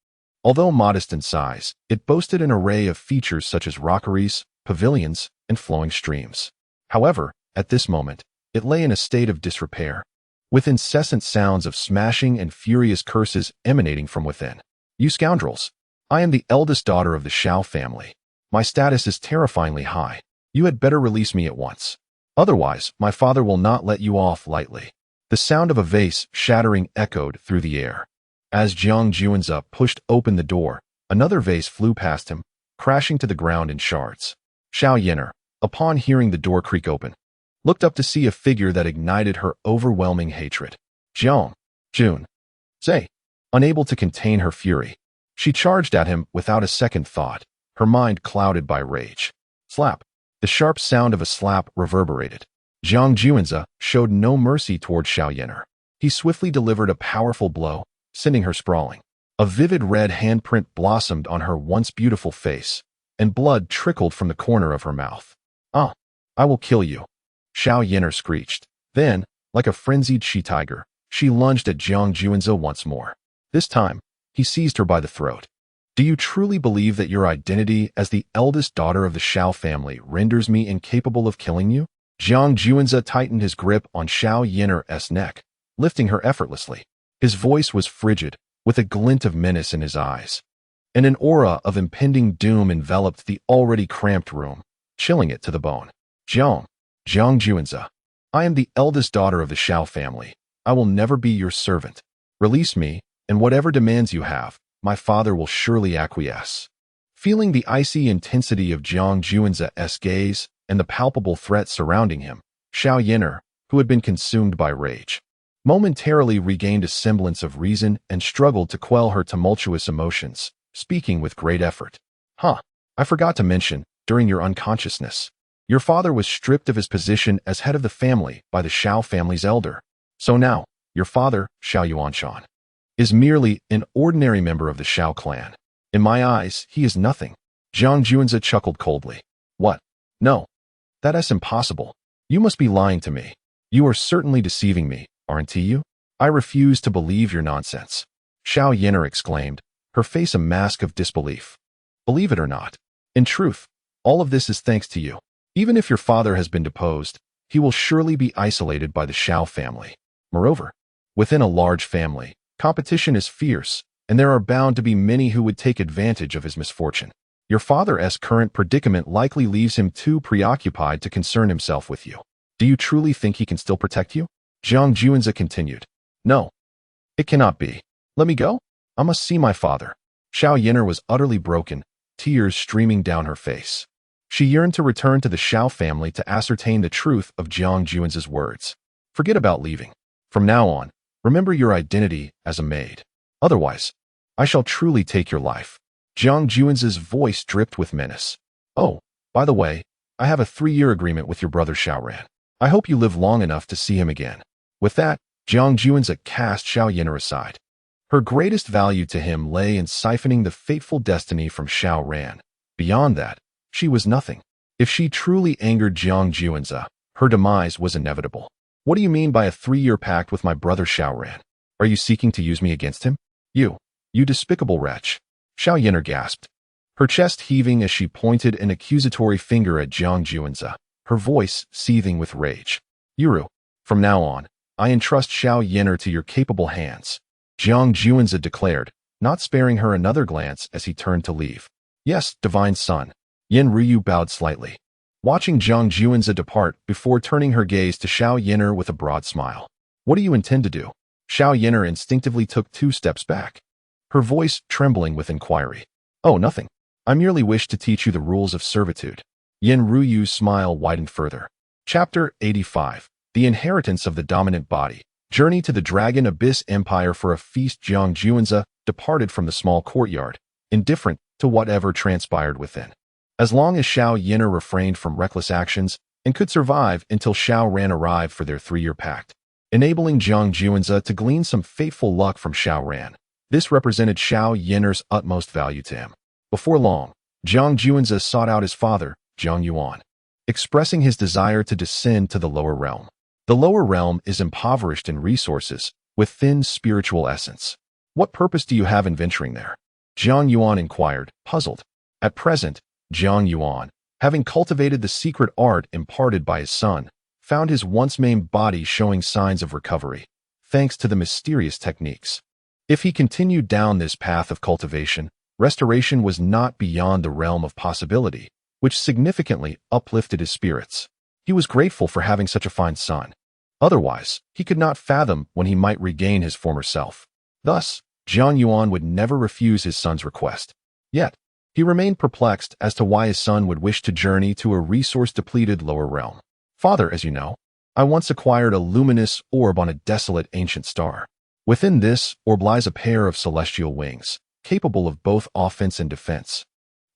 Although modest in size, it boasted an array of features such as rockeries, pavilions, and flowing streams. However, at this moment, it lay in a state of disrepair, with incessant sounds of smashing and furious curses emanating from within. You scoundrels! I am the eldest daughter of the Xiao family. My status is terrifyingly high. You had better release me at once. Otherwise, my father will not let you off lightly. The sound of a vase shattering echoed through the air. As Jiang Juanza pushed open the door, another vase flew past him, crashing to the ground in shards. Xiao Yin'er, upon hearing the door creak open, looked up to see a figure that ignited her overwhelming hatred. Jiang Juanza. Unable to contain her fury, she charged at him without a second thought, her mind clouded by rage. Slap! The sharp sound of a slap reverberated. Jiang Juanza showed no mercy toward Xiao Yin'er. He swiftly delivered a powerful blow, sending her sprawling. A vivid red handprint blossomed on her once beautiful face, and blood trickled from the corner of her mouth. I will kill you, Xiao Yin'er screeched. Then, like a frenzied she-tiger, she lunged at Jiang Juanza once more. This time, he seized her by the throat. Do you truly believe that your identity as the eldest daughter of the Xiao family renders me incapable of killing you? Jiang Juanza tightened his grip on Xiao Yin'er's neck, lifting her effortlessly. His voice was frigid, with a glint of menace in his eyes, and an aura of impending doom enveloped the already cramped room, chilling it to the bone. Jiang Juanza, I am the eldest daughter of the Xiao family. I will never be your servant. Release me, and whatever demands you have, my father will surely acquiesce. Feeling the icy intensity of Jiang Juanza's gaze and the palpable threat surrounding him, Xiao Yin'er, who had been consumed by rage, momentarily regained a semblance of reason and struggled to quell her tumultuous emotions, speaking with great effort. I forgot to mention, during your unconsciousness, your father was stripped of his position as head of the family by the Shao family's elder. So now, your father, Xiao Yuanshan, is merely an ordinary member of the Shao clan. In my eyes, he is nothing. Zhang Juanzi chuckled coldly. What? No. That is impossible. You must be lying to me. You are certainly deceiving me, aren't you? I refuse to believe your nonsense. Xiao Yin'er exclaimed, her face a mask of disbelief. Believe it or not, in truth, all of this is thanks to you. Even if your father has been deposed, he will surely be isolated by the Shao family. Moreover, within a large family, competition is fierce, and there are bound to be many who would take advantage of his misfortune. Your father's current predicament likely leaves him too preoccupied to concern himself with you. Do you truly think he can still protect you? Zhang Juanzi continued. No, it cannot be. Let me go? I must see my father. Xiao Yin'er was utterly broken, tears streaming down her face. She yearned to return to the Shao family to ascertain the truth of Zhang Juanzi's words. Forget about leaving. From now on, remember your identity as a maid. Otherwise, I shall truly take your life. Zhang Juanzi's voice dripped with menace. Oh, by the way, I have a 3-year agreement with your brother Xiaoran. I hope you live long enough to see him again. With that, Zhang Juanzi cast Xiao Yin'er aside. Her greatest value to him lay in siphoning the fateful destiny from Xiaoran. Beyond that, she was nothing. If she truly angered Zhang Juanzi, her demise was inevitable. What do you mean by a 3-year pact with my brother Xiaoran? Are you seeking to use me against him? You despicable wretch. Xiao Yin'er gasped, her chest heaving as she pointed an accusatory finger at Zhang Juanzi, her voice seething with rage. Yuru, from now on, I entrust Xiao Yin'er to your capable hands. Zhang Juanzi declared, not sparing her another glance as he turned to leave. Yes, divine son. Yin Ruyu bowed slightly, watching Zhang Juanzi depart before turning her gaze to Xiao Yin'er with a broad smile. What do you intend to do? Xiao Yin'er instinctively took 2 steps back, her voice trembling with inquiry. Oh, nothing. I merely wish to teach you the rules of servitude. Yin Ruyu's smile widened further. Chapter 85. The Inheritance of the Dominant Body. Journey to the Dragon Abyss Empire for a feast. Zhang Juanzi departed from the small courtyard, indifferent to whatever transpired within. As long as Xiao Yin'er refrained from reckless actions and could survive until Xiaoran arrived for their 3-year pact, enabling Zhang Juanzi to glean some fateful luck from Xiaoran, this represented Xiao Yin'er's utmost value to him. Before long, Zhang Juanzi sought out his father, Zhang Yuan, expressing his desire to descend to the lower realm. The lower realm is impoverished in resources, with thin spiritual essence. What purpose do you have in venturing there? Zhang Yuan inquired, puzzled. At present, Zhang Yuan, having cultivated the secret art imparted by his son, found his once maimed body showing signs of recovery, thanks to the mysterious techniques. If he continued down this path of cultivation, restoration was not beyond the realm of possibility, which significantly uplifted his spirits. He was grateful for having such a fine son. Otherwise, he could not fathom when he might regain his former self. Thus, Zhang Yuan would never refuse his son's request. Yet, he remained perplexed as to why his son would wish to journey to a resource-depleted lower realm. Father, as you know, I once acquired a luminous orb on a desolate ancient star. Within this orb lies a pair of celestial wings, capable of both offense and defense,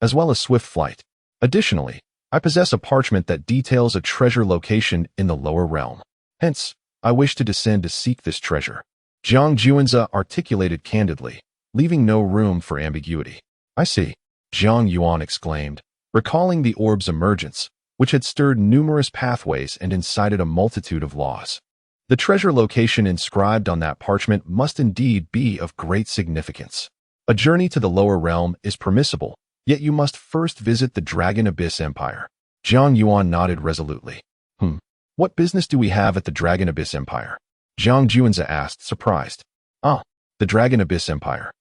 as well as swift flight. Additionally, I possess a parchment that details a treasure location in the lower realm. Hence, I wish to descend to seek this treasure. Zhang Juanzi articulated candidly, leaving no room for ambiguity. I see, Zhang Yuan exclaimed, recalling the orb's emergence, which had stirred numerous pathways and incited a multitude of laws. The treasure location inscribed on that parchment must indeed be of great significance. A journey to the lower realm is permissible, yet you must first visit the Dragon Abyss Empire. Zhang Yuan nodded resolutely. What business do we have at the Dragon Abyss Empire? Zhang Juanzi asked, surprised. The Dragon Abyss Empire,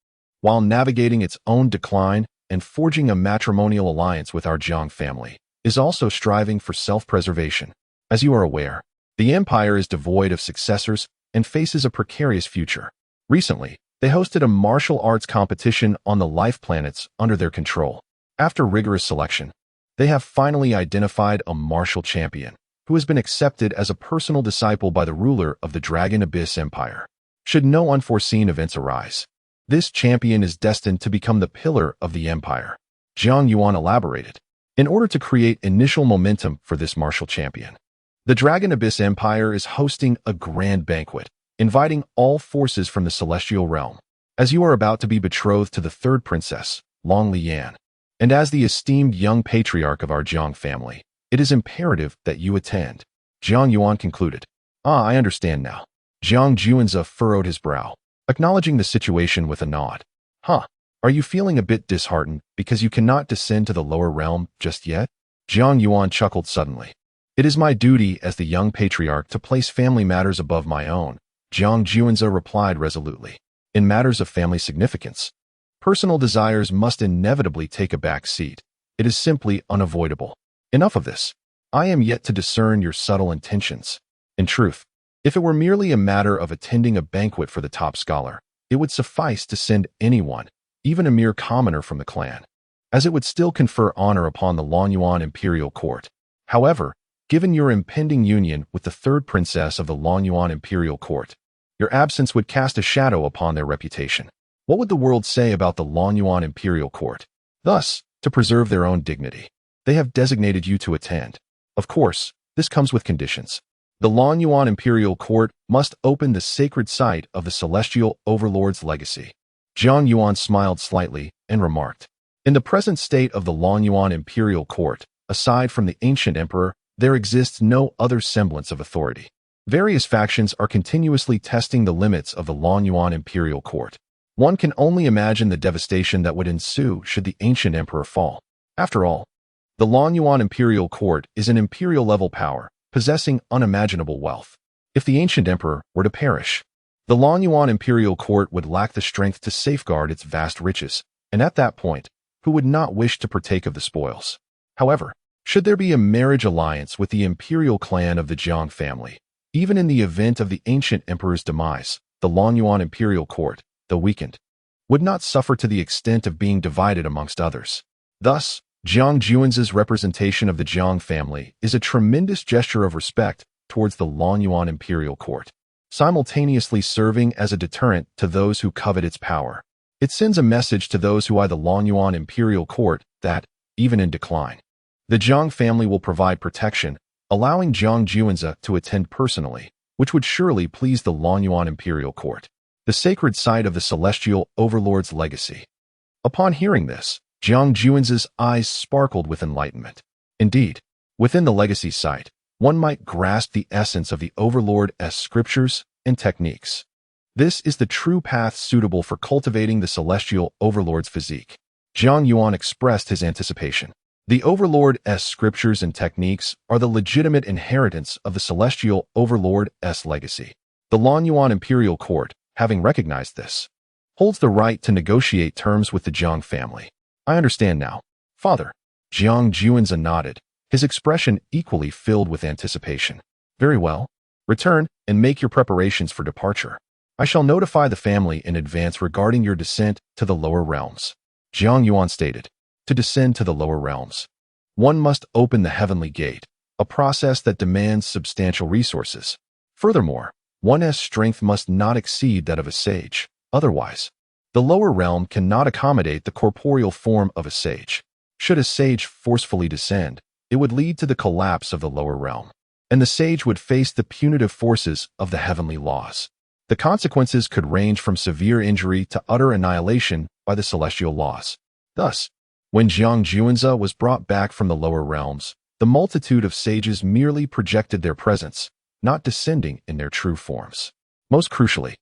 while navigating its own decline and forging a matrimonial alliance with our Zhang family, is also striving for self-preservation. As you are aware, the empire is devoid of successors and faces a precarious future. Recently, they hosted a martial arts competition on the life planets under their control. After rigorous selection, they have finally identified a martial champion, who has been accepted as a personal disciple by the ruler of the Dragon Abyss Empire. Should no unforeseen events arise, this champion is destined to become the pillar of the empire. Jiang Yuan elaborated. In order to create initial momentum for this martial champion, the Dragon Abyss Empire is hosting a grand banquet, inviting all forces from the celestial realm. As you are about to be betrothed to the third princess, Long Lian, and as the esteemed young patriarch of our Jiang family, it is imperative that you attend. Jiang Yuan concluded. I understand now. Jiang Juanza furrowed his brow, acknowledging the situation with a nod. Are you feeling a bit disheartened because you cannot descend to the lower realm just yet? Jiang Yuan chuckled suddenly. It is my duty as the young patriarch to place family matters above my own, Jiang Juanza replied resolutely. In matters of family significance, personal desires must inevitably take a back seat. It is simply unavoidable. Enough of this. I am yet to discern your subtle intentions. In truth, if it were merely a matter of attending a banquet for the top scholar, it would suffice to send anyone, even a mere commoner from the clan, as it would still confer honor upon the Longyuan Imperial Court. However, given your impending union with the third princess of the Longyuan Imperial Court, your absence would cast a shadow upon their reputation. What would the world say about the Longyuan Imperial Court? Thus, to preserve their own dignity, they have designated you to attend. Of course, this comes with conditions. The Longyuan Imperial Court must open the sacred site of the Celestial Overlord's legacy. Jiang Yuan smiled slightly and remarked, in the present state of the Longyuan Imperial Court, aside from the ancient emperor, there exists no other semblance of authority. Various factions are continuously testing the limits of the Longyuan Imperial Court. One can only imagine the devastation that would ensue should the ancient emperor fall. After all, the Longyuan Imperial Court is an imperial-level power, possessing unimaginable wealth. If the ancient emperor were to perish, the Longyuan Imperial Court would lack the strength to safeguard its vast riches, and at that point, who would not wish to partake of the spoils? However, should there be a marriage alliance with the imperial clan of the Jiang family, even in the event of the ancient emperor's demise, the Longyuan Imperial Court, though weakened, would not suffer to the extent of being divided amongst others. Thus, Jiang Juanza's representation of the Jiang family is a tremendous gesture of respect towards the Longyuan Imperial Court, simultaneously serving as a deterrent to those who covet its power. It sends a message to those who eye the Longyuan Imperial Court that, even in decline, the Jiang family will provide protection, allowing Jiang Juanza to attend personally, which would surely please the Longyuan Imperial Court, the sacred site of the Celestial Overlord's legacy. Upon hearing this, Jiang Juanza's eyes sparkled with enlightenment. Indeed, within the legacy site, one might grasp the essence of the Overlord's scriptures and techniques. This is the true path suitable for cultivating the Celestial Overlord's physique. Jiang Yuan expressed his anticipation. The Overlord's scriptures and techniques are the legitimate inheritance of the Celestial Overlord's legacy. The Longyuan Imperial Court, having recognized this, holds the right to negotiate terms with the Jiang family. I understand now, Father. Jiang Juanza nodded, his expression equally filled with anticipation. Very well. Return and make your preparations for departure. I shall notify the family in advance regarding your descent to the lower realms. Jiang Yuan stated. To descend to the lower realms, one must open the heavenly gate, a process that demands substantial resources. Furthermore, one's strength must not exceed that of a sage. Otherwise, the lower realm cannot accommodate the corporeal form of a sage. Should a sage forcefully descend, it would lead to the collapse of the lower realm, and the sage would face the punitive forces of the heavenly laws. The consequences could range from severe injury to utter annihilation by the celestial laws. Thus, when Jiang Juanza was brought back from the lower realms, the multitude of sages merely projected their presence, not descending in their true forms. Most crucially,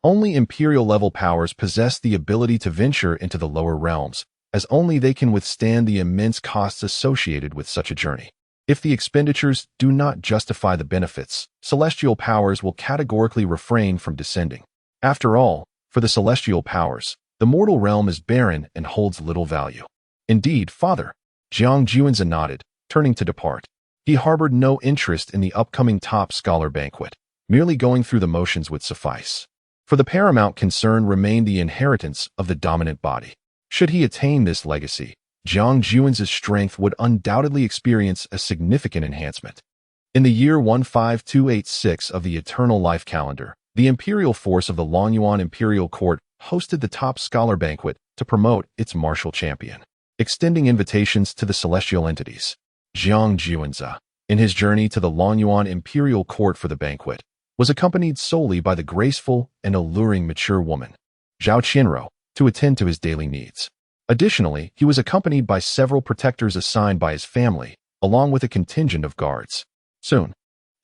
only imperial-level powers possess the ability to venture into the lower realms, as only they can withstand the immense costs associated with such a journey. If the expenditures do not justify the benefits, celestial powers will categorically refrain from descending. After all, for the celestial powers, the mortal realm is barren and holds little value. Indeed, Father. Jiang Juanza nodded, turning to depart. He harbored no interest in the upcoming top scholar banquet. Merely going through the motions would suffice. For the paramount concern remained the inheritance of the dominant body. Should he attain this legacy, Jiang Juanza's strength would undoubtedly experience a significant enhancement. In the year 15286 of the Eternal Life Calendar, the imperial force of the Longyuan Imperial Court hosted the top scholar banquet to promote its martial champion, extending invitations to the celestial entities. Jiang Juanzi, in his journey to the Longyuan Imperial Court for the banquet, was accompanied solely by the graceful and alluring mature woman, Zhao Qianrou, to attend to his daily needs. Additionally, he was accompanied by several protectors assigned by his family, along with a contingent of guards. Soon,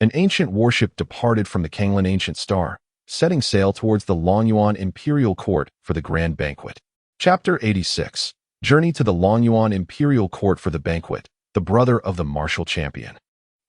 an ancient warship departed from the Kanglan Ancient Star, setting sail towards the Longyuan Imperial Court for the grand banquet. Chapter 86. Journey to the Longyuan Imperial Court for the banquet, the brother of the martial champion.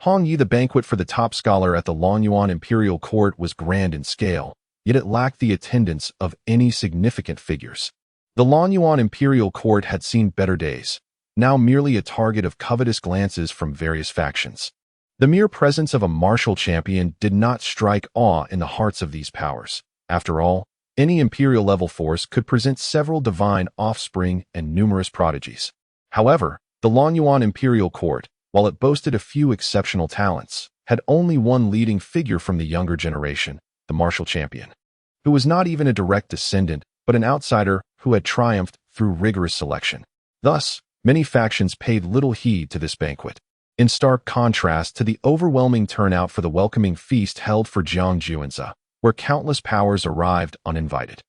Hong Yi. The banquet for the top scholar at the Longyuan Imperial Court was grand in scale, yet it lacked the attendance of any significant figures. The Longyuan Imperial Court had seen better days, now merely a target of covetous glances from various factions. The mere presence of a martial champion did not strike awe in the hearts of these powers. After all, any imperial-level force could present several divine offspring and numerous prodigies. However, the Longyuan Imperial Court, while it boasted a few exceptional talents, had only one leading figure from the younger generation, the martial champion, who was not even a direct descendant, but an outsider who had triumphed through rigorous selection. Thus, many factions paid little heed to this banquet, in stark contrast to the overwhelming turnout for the welcoming feast held for Jiang Juanzi, where countless powers arrived uninvited.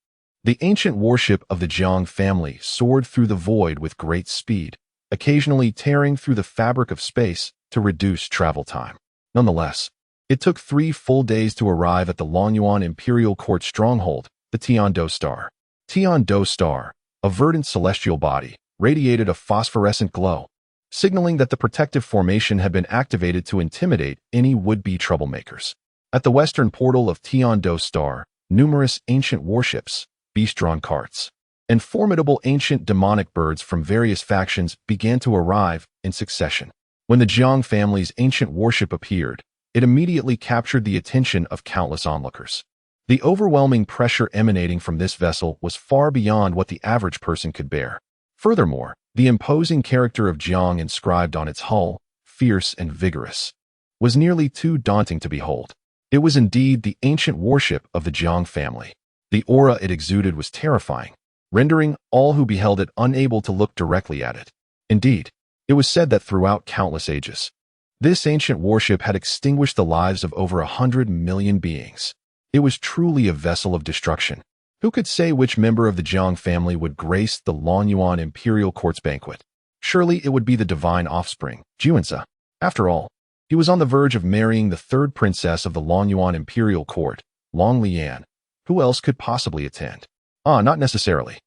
The ancient warship of the Jiang family soared through the void with great speed, occasionally tearing through the fabric of space to reduce travel time. Nonetheless, it took 3 full days to arrive at the Longyuan Imperial Court stronghold, the Tiando Star. Tiando Star, a verdant celestial body, radiated a phosphorescent glow, signaling that the protective formation had been activated to intimidate any would-be troublemakers. At the western portal of Tiando Star, numerous ancient warships, beast-drawn carts, and formidable ancient demonic birds from various factions began to arrive in succession. When the Jiang family's ancient warship appeared, it immediately captured the attention of countless onlookers. The overwhelming pressure emanating from this vessel was far beyond what the average person could bear. Furthermore, the imposing character of Jiang inscribed on its hull, fierce and vigorous, was nearly too daunting to behold. It was indeed the ancient warship of the Jiang family. The aura it exuded was terrifying, rendering all who beheld it unable to look directly at it. Indeed, it was said that throughout countless ages, this ancient warship had extinguished the lives of over 100 million beings. It was truly a vessel of destruction. Who could say which member of the Jiang family would grace the Longyuan Imperial Court's banquet? Surely it would be the divine offspring, Juanzi. After all, he was on the verge of marrying the 3rd princess of the Longyuan Imperial Court, Long Lian. Who else could possibly attend? Not necessarily.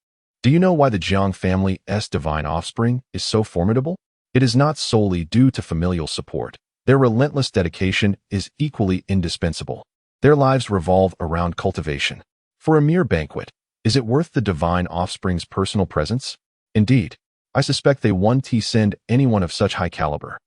Do you know why the Jiang family's divine offspring is so formidable? It is not solely due to familial support. Their relentless dedication is equally indispensable. Their lives revolve around cultivation. For a mere banquet, is it worth the divine offspring's personal presence? Indeed, I suspect they won't send anyone of such high caliber.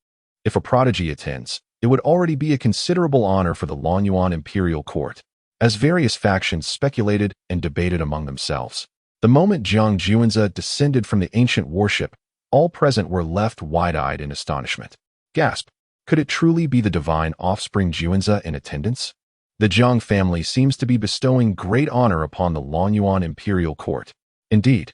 If a prodigy attends, it would already be a considerable honor for the Longyuan Imperial Court, as various factions speculated and debated among themselves. The moment Jiang Juanzi descended from the ancient warship, all present were left wide-eyed in astonishment. Gasp! Could it truly be the divine offspring Juanzi in attendance? The Jiang family seems to be bestowing great honor upon the Longyuan Imperial Court. Indeed,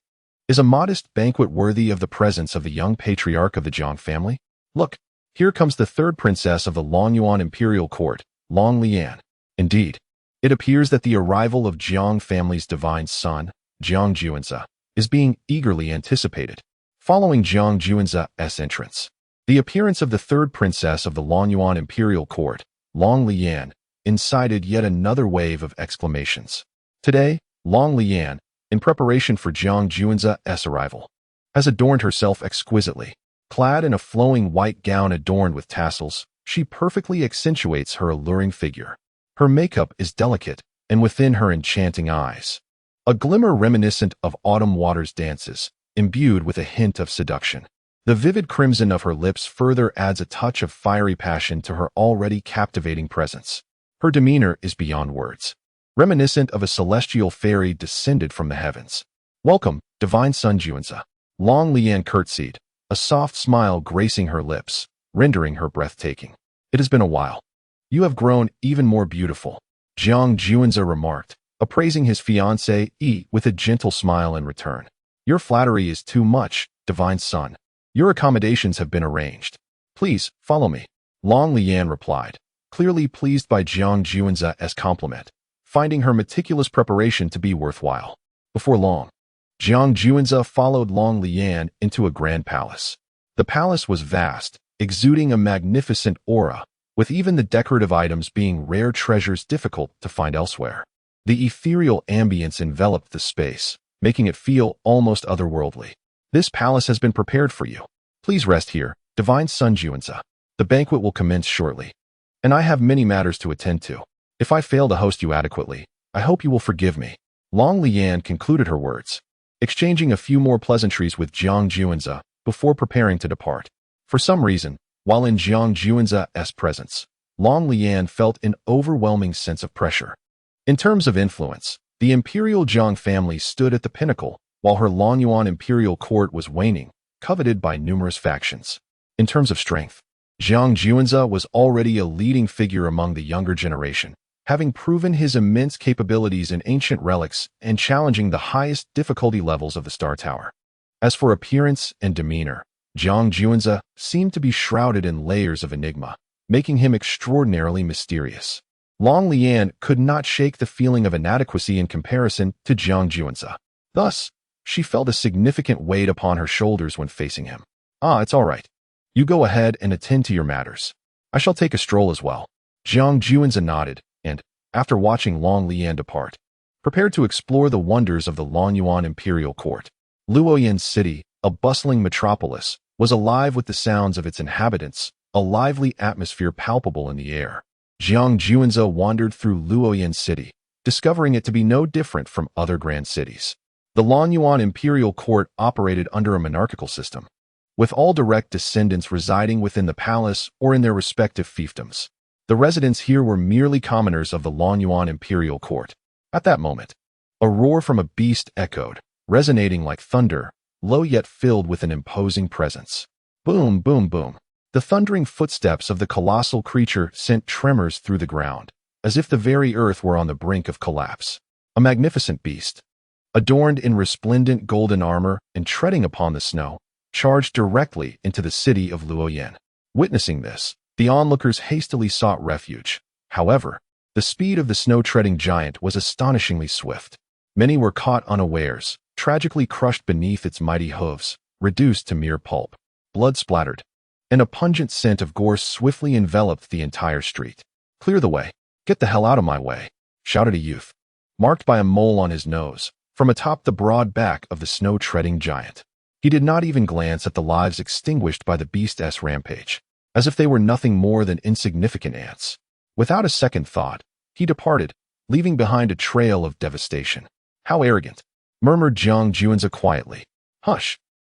is a modest banquet worthy of the presence of the young patriarch of the Jiang family? Look, here comes the 3rd princess of the Longyuan Imperial Court, Long Lian. Indeed, it appears that the arrival of Jiang family's divine son, Jiang Juanzi, is being eagerly anticipated. Following Jiang Juanzi's entrance, the appearance of the 3rd princess of the Longyuan Imperial Court, Long Lian, incited yet another wave of exclamations. Today, Long Lian, in preparation for Jiang Juanzi's arrival, has adorned herself exquisitely. Clad in a flowing white gown adorned with tassels, she perfectly accentuates her alluring figure. Her makeup is delicate, and within her enchanting eyes, a glimmer reminiscent of autumn waters dances, imbued with a hint of seduction. The vivid crimson of her lips further adds a touch of fiery passion to her already captivating presence. Her demeanor is beyond words, reminiscent of a celestial fairy descended from the heavens. Welcome, divine son Juanzi. Long Lian curtsied, a soft smile gracing her lips, rendering her breathtaking. It has been a while. You have grown even more beautiful, Jiang Juanza remarked, appraising his fiancée with a gentle smile in return. Your flattery is too much, divine son. Your accommodations have been arranged. Please, follow me. Long Lian replied, clearly pleased by Jiang Juanza's compliment, finding her meticulous preparation to be worthwhile. Before long, Jiang Juanza followed Long Lian into a grand palace. The palace was vast, exuding a magnificent aura, with even the decorative items being rare treasures difficult to find elsewhere. The ethereal ambience enveloped the space, making it feel almost otherworldly. This palace has been prepared for you. Please rest here, divine son Juanza. The banquet will commence shortly, and I have many matters to attend to. If I fail to host you adequately, I hope you will forgive me. Long Lian concluded her words, exchanging a few more pleasantries with Jiang Juanza before preparing to depart. For some reason, while in Jiang Juanza's presence, Long Lian felt an overwhelming sense of pressure. In terms of influence, the Imperial Jiang family stood at the pinnacle, while her Longyuan imperial court was waning, coveted by numerous factions. In terms of strength, Jiang Juanza was already a leading figure among the younger generation, having proven his immense capabilities in ancient relics and challenging the highest difficulty levels of the Star Tower. As for appearance and demeanor, Jiang Juanza seemed to be shrouded in layers of enigma, making him extraordinarily mysterious. Long Lian could not shake the feeling of inadequacy in comparison to Jiang Juanza. Thus, she felt a significant weight upon her shoulders when facing him. It's all right. You go ahead and attend to your matters. I shall take a stroll as well. Jiang Juanza nodded, and, after watching Long Lian depart, prepared to explore the wonders of the Longyuan imperial court. Luoyan City, a bustling metropolis, was alive with the sounds of its inhabitants, a lively atmosphere palpable in the air. Jiang Juanza wandered through Luoyan City, discovering it to be no different from other grand cities. The Longyuan imperial court operated under a monarchical system, with all direct descendants residing within the palace or in their respective fiefdoms. The residents here were merely commoners of the Longyuan imperial court. At that moment, a roar from a beast echoed, resonating like thunder, low yet filled with an imposing presence. Boom, boom, boom. The thundering footsteps of the colossal creature sent tremors through the ground, as if the very earth were on the brink of collapse. A magnificent beast, adorned in resplendent golden armor and treading upon the snow, charged directly into the city of Luoyan. Witnessing this, the onlookers hastily sought refuge. However, the speed of the snow-treading giant was astonishingly swift. Many were caught unawares, tragically crushed beneath its mighty hooves, reduced to mere pulp. Blood splattered, and a pungent scent of gore swiftly enveloped the entire street. Clear the way. Get the hell out of my way, shouted a youth, marked by a mole on his nose, from atop the broad back of the snow-treading giant. He did not even glance at the lives extinguished by the beast's rampage, as if they were nothing more than insignificant ants. Without a second thought, he departed, leaving behind a trail of devastation. How arrogant, murmured Jiang Juanza quietly. Hush.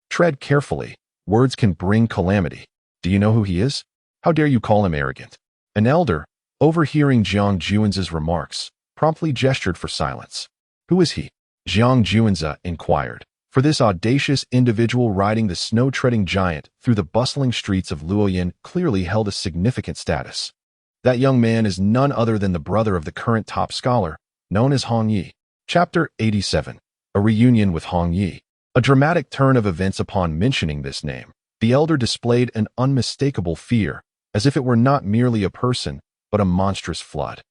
Tread carefully. Words can bring calamity. Do you know who he is? How dare you call him arrogant? An elder, overhearing Jiang Juanza's remarks, promptly gestured for silence. Who is he? Jiang Juanza inquired, for this audacious individual riding the snow-treading giant through the bustling streets of Luoyan clearly held a significant status. That young man is none other than the brother of the current top scholar, known as Hong Yi. Chapter 87. A reunion with Hong Yi. A dramatic turn of events upon mentioning this name. The elder displayed an unmistakable fear, as if it were not merely a person, but a monstrous flood.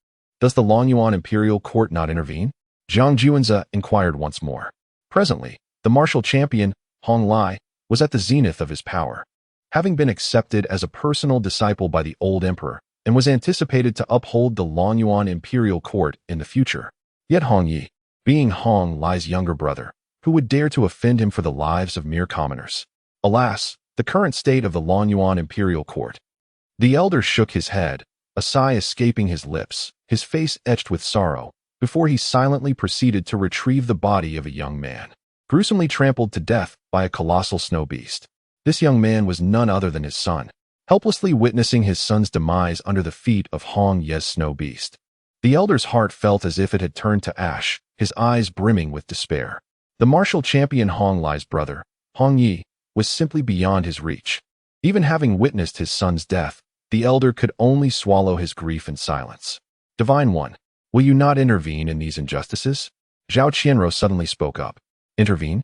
Does the Longyuan imperial court not intervene? Jiang Juanza inquired once more. Presently, the martial champion, Hong Lai, was at the zenith of his power, having been accepted as a personal disciple by the old emperor, and was anticipated to uphold the Longyuan imperial court in the future. Yet Hong Yi, being Hong Lai's younger brother, who would dare to offend him for the lives of mere commoners? Alas, the current state of the Longyuan imperial court. The elder shook his head, a sigh escaping his lips, his face etched with sorrow, before he silently proceeded to retrieve the body of a young man, gruesomely trampled to death by a colossal snow beast. This young man was none other than his son, helplessly witnessing his son's demise under the feet of Hong Ye's snow beast. The elder's heart felt as if it had turned to ash, his eyes brimming with despair. The martial champion Hong Lai's brother, Hong Yi, was simply beyond his reach. Even having witnessed his son's death, The elder could only swallow his grief in silence. Divine One, will you not intervene in these injustices? Zhao Qianruo suddenly spoke up. Intervene?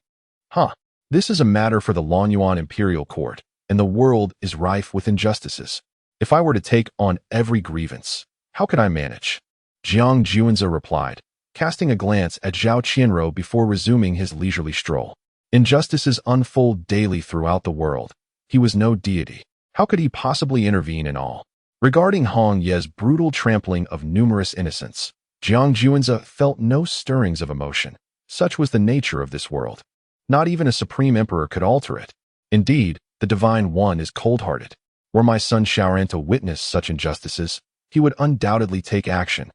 Huh. This is a matter for the Longyuan Imperial Court, and the world is rife with injustices. If I were to take on every grievance, how could I manage? Jiang Juanzi replied, casting a glance at Zhao Qianruo before resuming his leisurely stroll. Injustices unfold daily throughout the world. He was no deity. How could he possibly intervene in all? Regarding Hong Ye's brutal trampling of numerous innocents, Jiang Juanzi felt no stirrings of emotion. Such was the nature of this world. Not even a supreme emperor could alter it. Indeed, the Divine One is cold-hearted. Were my son Shaoran to witness such injustices, he would undoubtedly take action.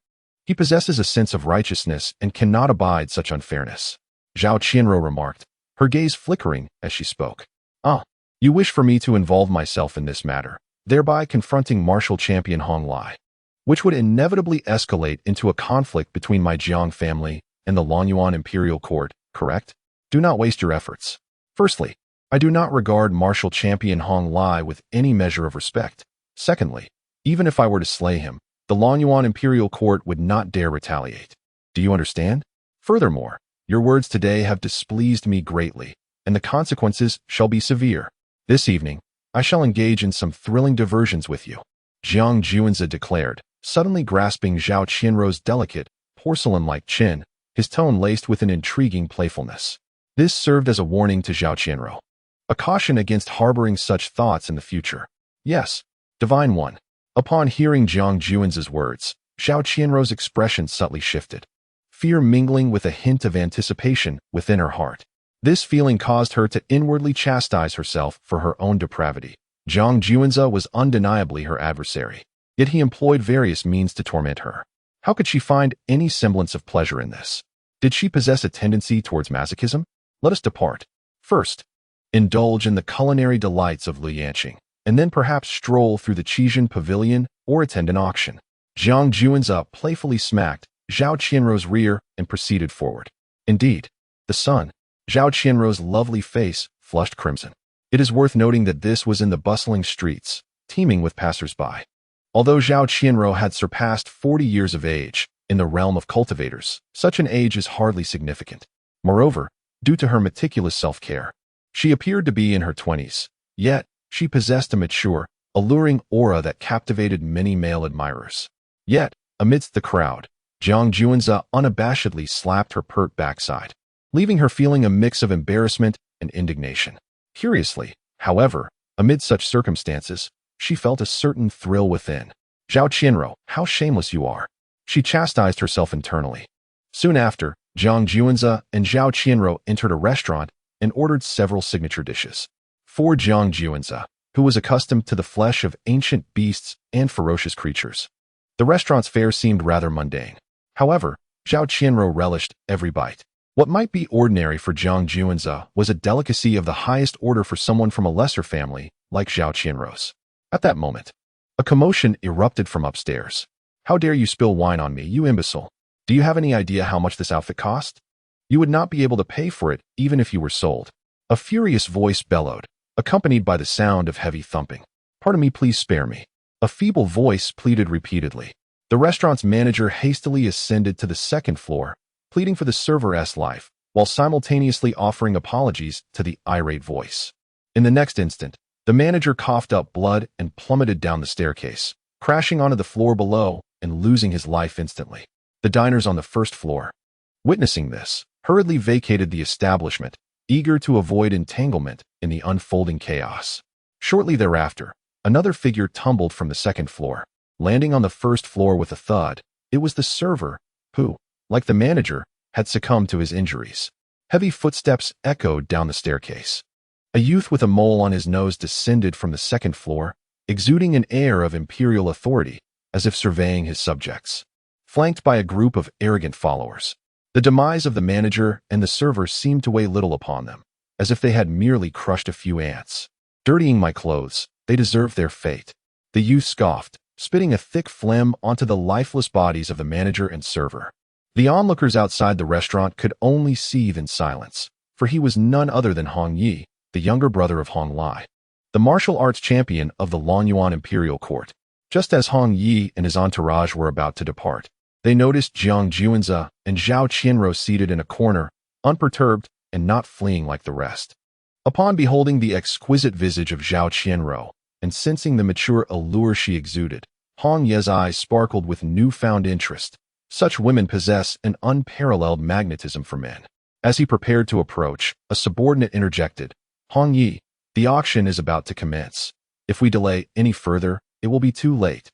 He possesses a sense of righteousness and cannot abide such unfairness. Zhao Qianruo remarked, her gaze flickering as she spoke. Ah, you wish for me to involve myself in this matter, thereby confronting martial champion Hong Lai, which would inevitably escalate into a conflict between my Jiang family and the Longyuan Imperial Court, correct? Do not waste your efforts. Firstly, I do not regard martial champion Hong Lai with any measure of respect. Secondly, even if I were to slay him, the Longyuan Imperial Court would not dare retaliate. Do you understand? Furthermore, your words today have displeased me greatly, and the consequences shall be severe. This evening, I shall engage in some thrilling diversions with you, Jiang Juanzi declared, suddenly grasping Zhao Qianruo's delicate, porcelain-like chin, his tone laced with an intriguing playfulness. This served as a warning to Zhao Qianruo, a caution against harboring such thoughts in the future. Yes, Divine One. Upon hearing Jiang Juanzi's words, Zhao Qianruo's expression subtly shifted, fear mingling with a hint of anticipation within her heart. This feeling caused her to inwardly chastise herself for her own depravity. Jiang Juanzi was undeniably her adversary, yet he employed various means to torment her. How could she find any semblance of pleasure in this? Did she possess a tendency towards masochism? Let us depart. First, indulge in the culinary delights of Lianqing, and then perhaps stroll through the Qijin Pavilion or attend an auction. Jiang Juanzi playfully smacked Zhao Qianruo's rear and proceeded forward. Indeed, the sun, Zhao Qianruo's lovely face flushed crimson. It is worth noting that this was in the bustling streets, teeming with passers-by. Although Zhao Qianruo had surpassed 40 years of age, in the realm of cultivators, such an age is hardly significant. Moreover, due to her meticulous self-care, she appeared to be in her 20s, yet she possessed a mature, alluring aura that captivated many male admirers. Yet, amidst the crowd, Jiang Juanzi unabashedly slapped her pert backside, leaving her feeling a mix of embarrassment and indignation. Curiously, however, amid such circumstances, she felt a certain thrill within. Zhao Qianruo, how shameless you are. She chastised herself internally. Soon after, Jiang Juanzi and Zhao Qianruo entered a restaurant and ordered several signature dishes. For Jiang Juanzi, who was accustomed to the flesh of ancient beasts and ferocious creatures, the restaurant's fare seemed rather mundane. However, Zhao Qianruo relished every bite. What might be ordinary for Jiang Juanzi was a delicacy of the highest order for someone from a lesser family like Zhao Qianruo's. At that moment, a commotion erupted from upstairs. How dare you spill wine on me, you imbecile? Do you have any idea how much this outfit cost? You would not be able to pay for it even if you were sold. A furious voice bellowed, accompanied by the sound of heavy thumping. Pardon me, please spare me. A feeble voice pleaded repeatedly. The restaurant's manager hastily ascended to the second floor, pleading for the server's life, while simultaneously offering apologies to the irate voice. In the next instant, the manager coughed up blood and plummeted down the staircase, crashing onto the floor below and losing his life instantly. The diners on the first floor, witnessing this, hurriedly vacated the establishment, eager to avoid entanglement in the unfolding chaos. Shortly thereafter, another figure tumbled from the second floor, landing on the first floor with a thud. It was the server, who, like the manager, had succumbed to his injuries. Heavy footsteps echoed down the staircase. A youth with a mole on his nose descended from the second floor, exuding an air of imperial authority, as if surveying his subjects, flanked by a group of arrogant followers. The demise of the manager and the server seemed to weigh little upon them, as if they had merely crushed a few ants. Dirtying my clothes, they deserve their fate. The youth scoffed, spitting a thick phlegm onto the lifeless bodies of the manager and server. The onlookers outside the restaurant could only seethe in silence, for he was none other than Hong Yi, the younger brother of Hong Lai, the martial arts champion of the Longyuan Imperial Court. Just as Hong Yi and his entourage were about to depart, they noticed Jiang Juanze and Zhao Qianruo seated in a corner, unperturbed and not fleeing like the rest. Upon beholding the exquisite visage of Zhao Qianruo and sensing the mature allure she exuded, Hong Ye's eyes sparkled with newfound interest. Such women possess an unparalleled magnetism for men. As he prepared to approach, a subordinate interjected, "Hong Yi, the auction is about to commence. If we delay any further, it will be too late.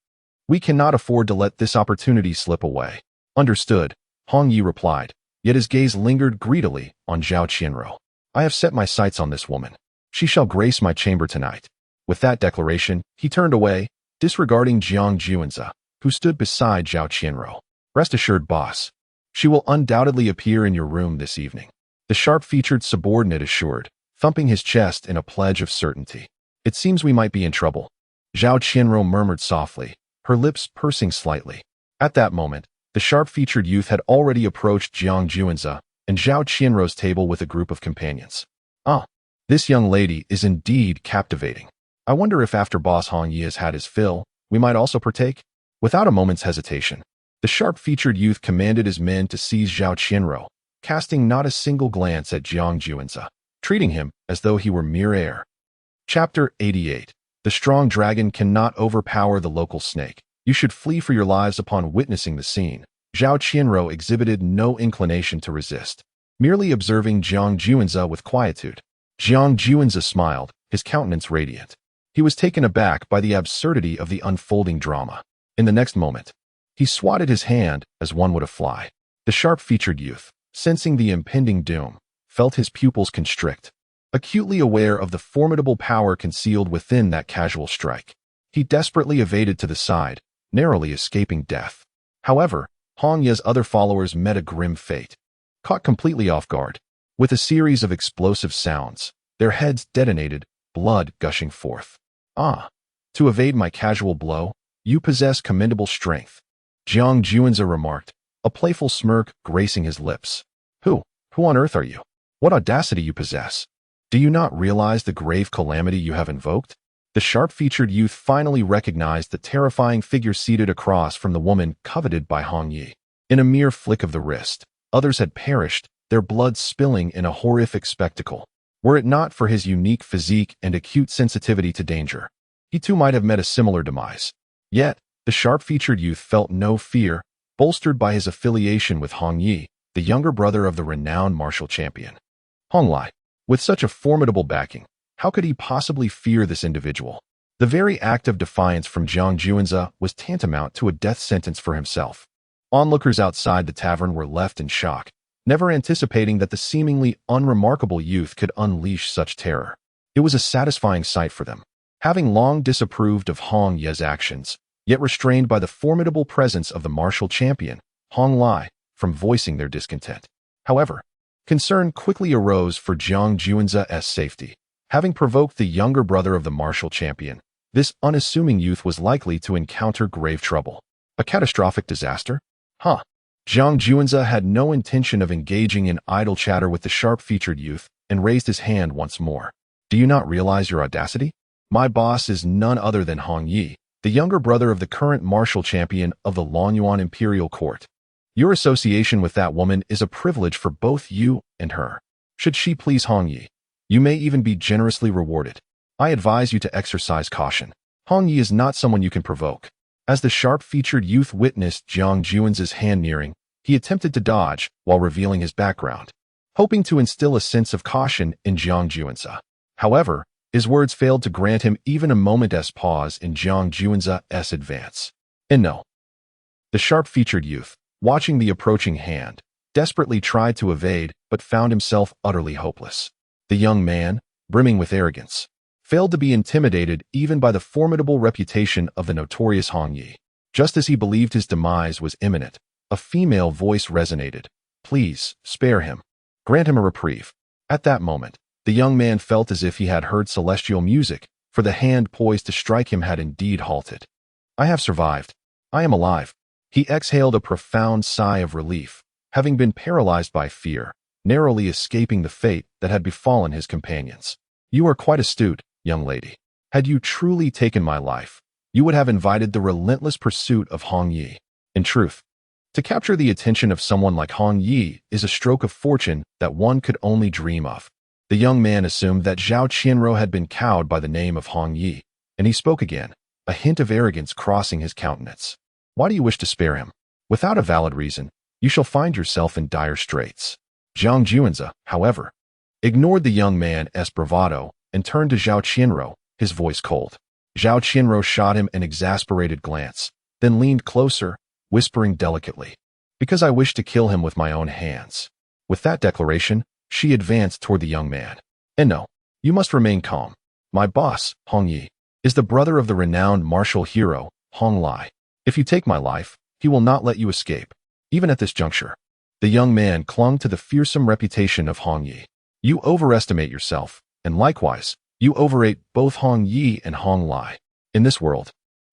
We cannot afford to let this opportunity slip away." "Understood," Hong Yi replied, yet his gaze lingered greedily on Zhao Qianruo. "I have set my sights on this woman. She shall grace my chamber tonight." With that declaration, he turned away, disregarding Jiang Juanze, who stood beside Zhao Qianruo. "Rest assured, boss. She will undoubtedly appear in your room this evening," the sharp-featured subordinate assured, thumping his chest in a pledge of certainty. "It seems we might be in trouble," Zhao Qianruo murmured softly, her lips pursing slightly. At that moment, the sharp-featured youth had already approached Jiang Juanze and Zhao Qianruo's table with a group of companions. "Ah, this young lady is indeed captivating. I wonder if after Boss Hong Yi has had his fill, we might also partake?" Without a moment's hesitation, the sharp-featured youth commanded his men to seize Zhao Qianruo, casting not a single glance at Jiang Juanze, treating him as though he were mere air. Chapter 88. The strong dragon cannot overpower the local snake. You should flee for your lives upon witnessing the scene. Zhao Qianruo exhibited no inclination to resist, merely observing Jiang Juanze with quietude. Jiang Juanze smiled, his countenance radiant. He was taken aback by the absurdity of the unfolding drama. In the next moment, he swatted his hand as one would a fly. The sharp-featured youth, sensing the impending doom, felt his pupils constrict, acutely aware of the formidable power concealed within that casual strike. He desperately evaded to the side, narrowly escaping death. However, Hong Ye's other followers met a grim fate. Caught completely off guard, with a series of explosive sounds, their heads detonated, blood gushing forth. "Ah, to evade my casual blow, you possess commendable strength," Jiang Juanze remarked, a playful smirk gracing his lips. Who on earth are you? What audacity you possess! Do you not realize the grave calamity you have invoked?" The sharp-featured youth finally recognized the terrifying figure seated across from the woman coveted by Hong Yi. In a mere flick of the wrist, others had perished, their blood spilling in a horrific spectacle. Were it not for his unique physique and acute sensitivity to danger, he too might have met a similar demise. Yet, the sharp-featured youth felt no fear, bolstered by his affiliation with Hong Yi, the younger brother of the renowned martial champion. Hong Lai, with such a formidable backing, how could he possibly fear this individual? The very act of defiance from Jiang Juanze was tantamount to a death sentence for himself. Onlookers outside the tavern were left in shock, never anticipating that the seemingly unremarkable youth could unleash such terror. It was a satisfying sight for them. Having long disapproved of Hong Ye's actions, yet restrained by the formidable presence of the martial champion, Hong Lai, from voicing their discontent. However, concern quickly arose for Jiang Juanze's safety. Having provoked the younger brother of the martial champion, this unassuming youth was likely to encounter grave trouble. A catastrophic disaster? Jiang Juanze had no intention of engaging in idle chatter with the sharp-featured youth and raised his hand once more. "Do you not realize your audacity? My boss is none other than Hong Yi, the younger brother of the current martial champion of the Longyuan Imperial Court. Your association with that woman is a privilege for both you and her. Should she please Hong Yi, you may even be generously rewarded. I advise you to exercise caution. Hong Yi is not someone you can provoke." As the sharp-featured youth witnessed Jiang Juanze's hand nearing, he attempted to dodge while revealing his background, hoping to instill a sense of caution in Jiang Juanze. However, his words failed to grant him even a moment's pause in Jiang Juanze's advance. And no. The sharp-featured youth, watching the approaching hand, desperately tried to evade but found himself utterly hopeless. The young man, brimming with arrogance, failed to be intimidated even by the formidable reputation of the notorious Hong Yi. Just as he believed his demise was imminent, a female voice resonated. "Please, spare him. Grant him a reprieve." At that moment, the young man felt as if he had heard celestial music, for the hand poised to strike him had indeed halted. "I have survived. I am alive." He exhaled a profound sigh of relief, having been paralyzed by fear, narrowly escaping the fate that had befallen his companions. "You are quite astute, young lady. Had you truly taken my life, you would have invited the relentless pursuit of Hong Yi. In truth, to capture the attention of someone like Hong Yi is a stroke of fortune that one could only dream of. The young man assumed that Zhao Qianruo had been cowed by the name of Hong Yi, and he spoke again, a hint of arrogance crossing his countenance. Why do you wish to spare him? Without a valid reason, you shall find yourself in dire straits. Zhang Juanzi, however, ignored the young man's bravado and turned to Zhao Qianruo, his voice cold. Zhao Qianruo shot him an exasperated glance, then leaned closer, whispering delicately, "Because I wish to kill him with my own hands." With that declaration, she advanced toward the young man. "And no, you must remain calm. My boss, Hong Yi, is the brother of the renowned martial hero, Hong Lai. If you take my life, he will not let you escape." Even at this juncture, the young man clung to the fearsome reputation of Hong Yi. "You overestimate yourself, and likewise, you overrate both Hong Yi and Hong Lai. In this world,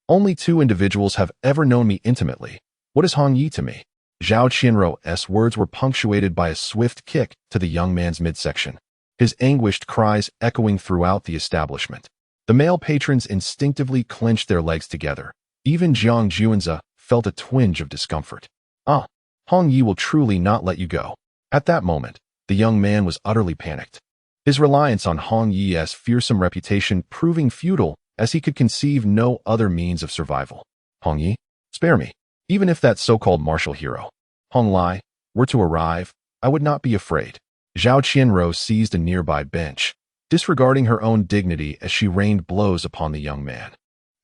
only two individuals have ever known me intimately. What is Hong Yi to me?" Zhao Qianruo's words were punctuated by a swift kick to the young man's midsection, his anguished cries echoing throughout the establishment. The male patrons instinctively clenched their legs together. Even Zhang Juanzi felt a twinge of discomfort. "Ah, Hong Yi will truly not let you go." At that moment, the young man was utterly panicked, his reliance on Hong Yi's fearsome reputation proving futile as he could conceive no other means of survival. "Hong Yi, spare me. Even if that so-called martial hero, Hong Lai, were to arrive, I would not be afraid." Zhao Qianruo seized a nearby bench, disregarding her own dignity as she rained blows upon the young man.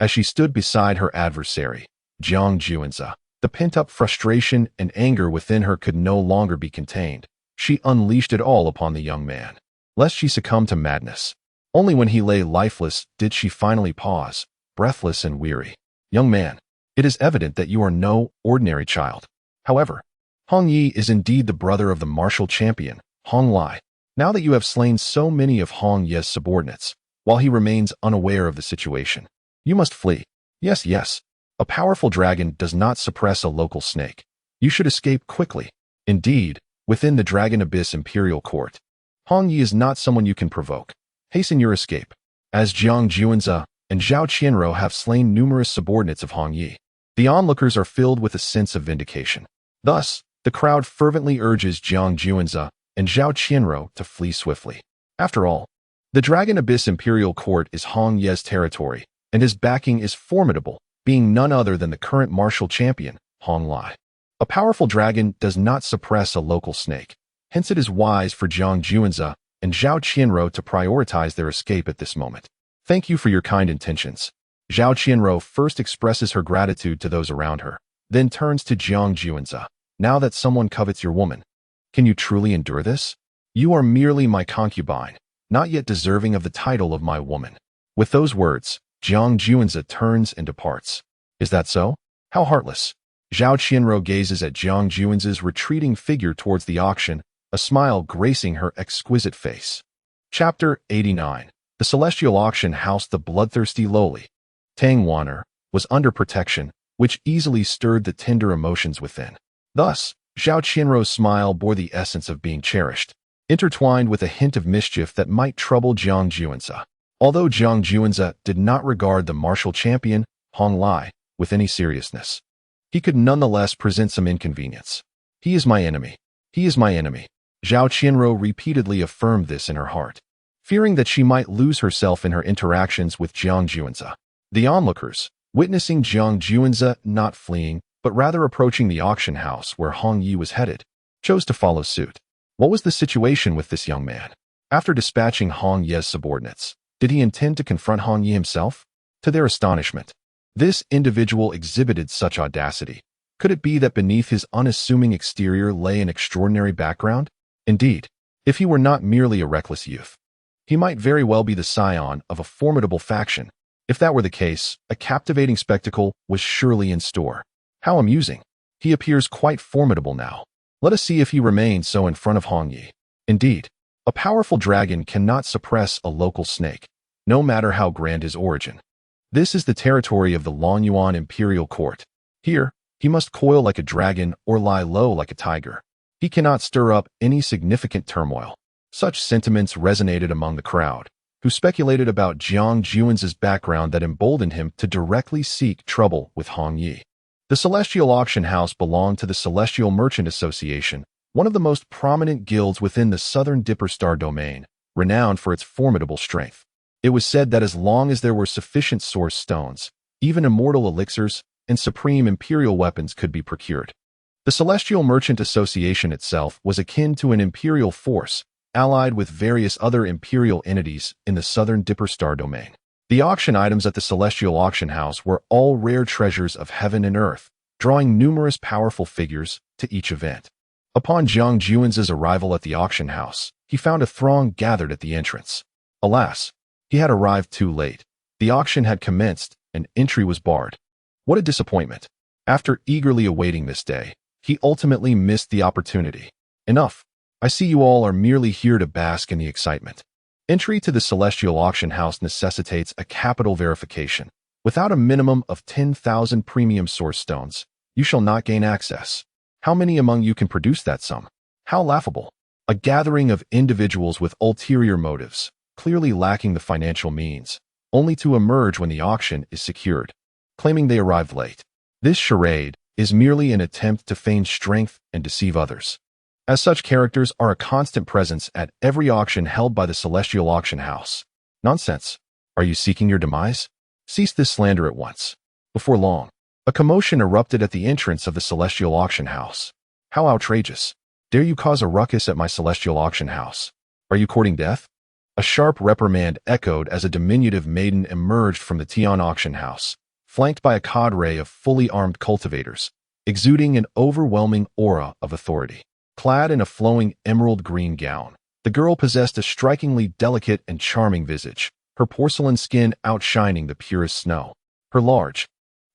As she stood beside her adversary, Zhang Juanzi, the pent-up frustration and anger within her could no longer be contained. She unleashed it all upon the young man, lest she succumb to madness. Only when he lay lifeless did she finally pause, breathless and weary. "Young man, it is evident that you are no ordinary child. However, Hong Yi is indeed the brother of the martial champion, Hong Lai. Now that you have slain so many of Hong Yi's subordinates, while he remains unaware of the situation, you must flee. Yes, yes. A powerful dragon does not suppress a local snake. You should escape quickly. Indeed, within the Dragon Abyss Imperial Court, Hong Yi is not someone you can provoke. Hasten your escape, as Zhang Juanzi and Zhao Qianruo have slain numerous subordinates of Hong Yi. The onlookers are filled with a sense of vindication. Thus, the crowd fervently urges Zhang Juanzi and Zhao Qianruo to flee swiftly. After all, the Dragon Abyss Imperial Court is Hong Yi's territory, and his backing is formidable, being none other than the current martial champion, Hong Lai. A powerful dragon does not suppress a local snake. Hence it is wise for Zhang Juanzi and Zhao Qianruo to prioritize their escape at this moment. "Thank you for your kind intentions." Zhao Qianruo first expresses her gratitude to those around her, then turns to Zhang Juanzi. "Now that someone covets your woman, can you truly endure this? You are merely my concubine, not yet deserving of the title of my woman." With those words, Zhang Juanzi turns and departs. "Is that so? How heartless." Zhao Qianruo gazes at Zhang Juanzi's retreating figure towards the auction, a smile gracing her exquisite face. Chapter 89. The celestial auction housed the bloodthirsty lowly. Tang Wan'er was under protection, which easily stirred the tender emotions within. Thus, Zhao Qianruo's smile bore the essence of being cherished, intertwined with a hint of mischief that might trouble Zhang Juanzi. Although Zhang Juanzi did not regard the martial champion, Hong Lai, with any seriousness, he could nonetheless present some inconvenience. "He is my enemy. He is my enemy." Zhao Qianruo repeatedly affirmed this in her heart, fearing that she might lose herself in her interactions with Zhang Juanzi. The onlookers, witnessing Zhang Juanzi not fleeing, but rather approaching the auction house where Hong Yi was headed, chose to follow suit. What was the situation with this young man? After dispatching Hong Yi's subordinates, did he intend to confront Hong Yi himself? To their astonishment, this individual exhibited such audacity. Could it be that beneath his unassuming exterior lay an extraordinary background? Indeed, if he were not merely a reckless youth, he might very well be the scion of a formidable faction. If that were the case, a captivating spectacle was surely in store. How amusing. He appears quite formidable now. Let us see if he remains so in front of Hong Yi. Indeed, a powerful dragon cannot suppress a local snake, no matter how grand his origin. This is the territory of the Longyuan Imperial Court. Here, he must coil like a dragon or lie low like a tiger. He cannot stir up any significant turmoil. Such sentiments resonated among the crowd, who speculated about Jiang Juan's background that emboldened him to directly seek trouble with Hong Yi. The Celestial Auction House belonged to the Celestial Merchant Association, one of the most prominent guilds within the Southern Dipper Star domain, renowned for its formidable strength. It was said that as long as there were sufficient source stones, even immortal elixirs and supreme Imperial weapons could be procured. The Celestial Merchant Association itself was akin to an Imperial force, allied with various other Imperial entities in the Southern Dipper Star domain. The auction items at the Celestial Auction House were all rare treasures of heaven and earth, drawing numerous powerful figures to each event. Upon Jiang Juan's arrival at the auction house, he found a throng gathered at the entrance. Alas, he had arrived too late. The auction had commenced, and entry was barred. What a disappointment. After eagerly awaiting this day, he ultimately missed the opportunity. Enough. I see you all are merely here to bask in the excitement. Entry to the Celestial Auction House necessitates a capital verification. Without a minimum of 10,000 premium source stones, you shall not gain access. How many among you can produce that sum? How laughable. A gathering of individuals with ulterior motives, clearly lacking the financial means, only to emerge when the auction is secured, claiming they arrived late. This charade is merely an attempt to feign strength and deceive others. As such characters are a constant presence at every auction held by the Celestial Auction House. Nonsense. Are you seeking your demise? Cease this slander at once. Before long, a commotion erupted at the entrance of the Celestial Auction House. How outrageous. Dare you cause a ruckus at my Celestial Auction House? Are you courting death? A sharp reprimand echoed as a diminutive maiden emerged from the Tian Auction House, flanked by a cadre of fully armed cultivators, exuding an overwhelming aura of authority. Clad in a flowing emerald green gown, the girl possessed a strikingly delicate and charming visage, her porcelain skin outshining the purest snow. Her large,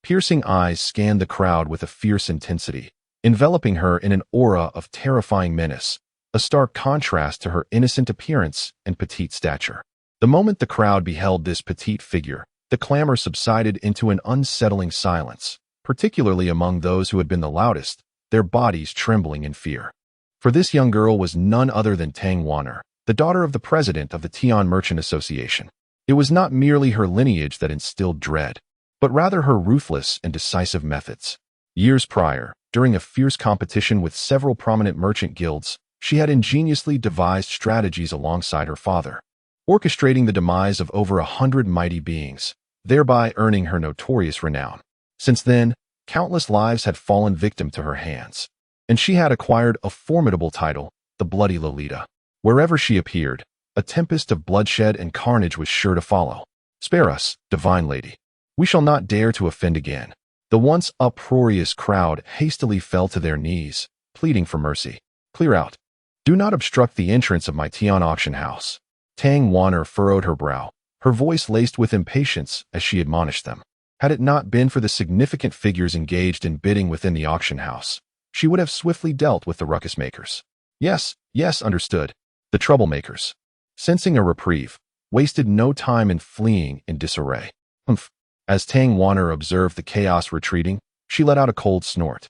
piercing eyes scanned the crowd with a fierce intensity, enveloping her in an aura of terrifying menace, a stark contrast to her innocent appearance and petite stature. The moment the crowd beheld this petite figure, the clamor subsided into an unsettling silence, particularly among those who had been the loudest, their bodies trembling in fear. For this young girl was none other than Tang Wanner, the daughter of the president of the Tian Merchant Association. It was not merely her lineage that instilled dread, but rather her ruthless and decisive methods. Years prior, during a fierce competition with several prominent merchant guilds, she had ingeniously devised strategies alongside her father, orchestrating the demise of over 100 mighty beings, thereby earning her notorious renown. Since then, countless lives had fallen victim to her hands, and she had acquired a formidable title, the Bloody Lolita. Wherever she appeared, a tempest of bloodshed and carnage was sure to follow. Spare us, divine lady. We shall not dare to offend again. The once uproarious crowd hastily fell to their knees, pleading for mercy. Clear out. Do not obstruct the entrance of my Tian auction house. Tang Wanner furrowed her brow, her voice laced with impatience as she admonished them. Had it not been for the significant figures engaged in bidding within the auction house, she would have swiftly dealt with the ruckus makers. Yes, understood. The troublemakers, sensing a reprieve, wasted no time in fleeing in disarray. Humph. As Tang Wanner observed the chaos retreating, she let out a cold snort,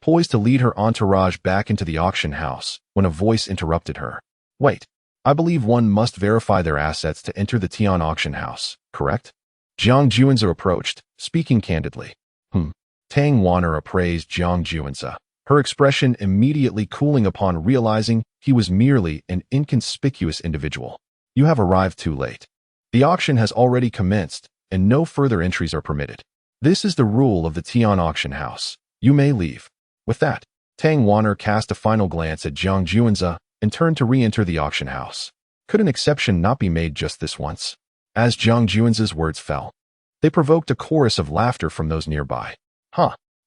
poised to lead her entourage back into the auction house when a voice interrupted her. Wait, I believe one must verify their assets to enter the Tian auction house, correct? Jiang Juanza approached, speaking candidly. Tang Wanner appraised Jiang Juanza, her expression immediately cooling upon realizing he was merely an inconspicuous individual. You have arrived too late. The auction has already commenced, and no further entries are permitted. This is the rule of the Tian auction house. You may leave. With that, Tang Wanner cast a final glance at Jiang Juanza and turned to re-enter the auction house. Could an exception not be made just this once? As Jiang Juanza's words fell, they provoked a chorus of laughter from those nearby.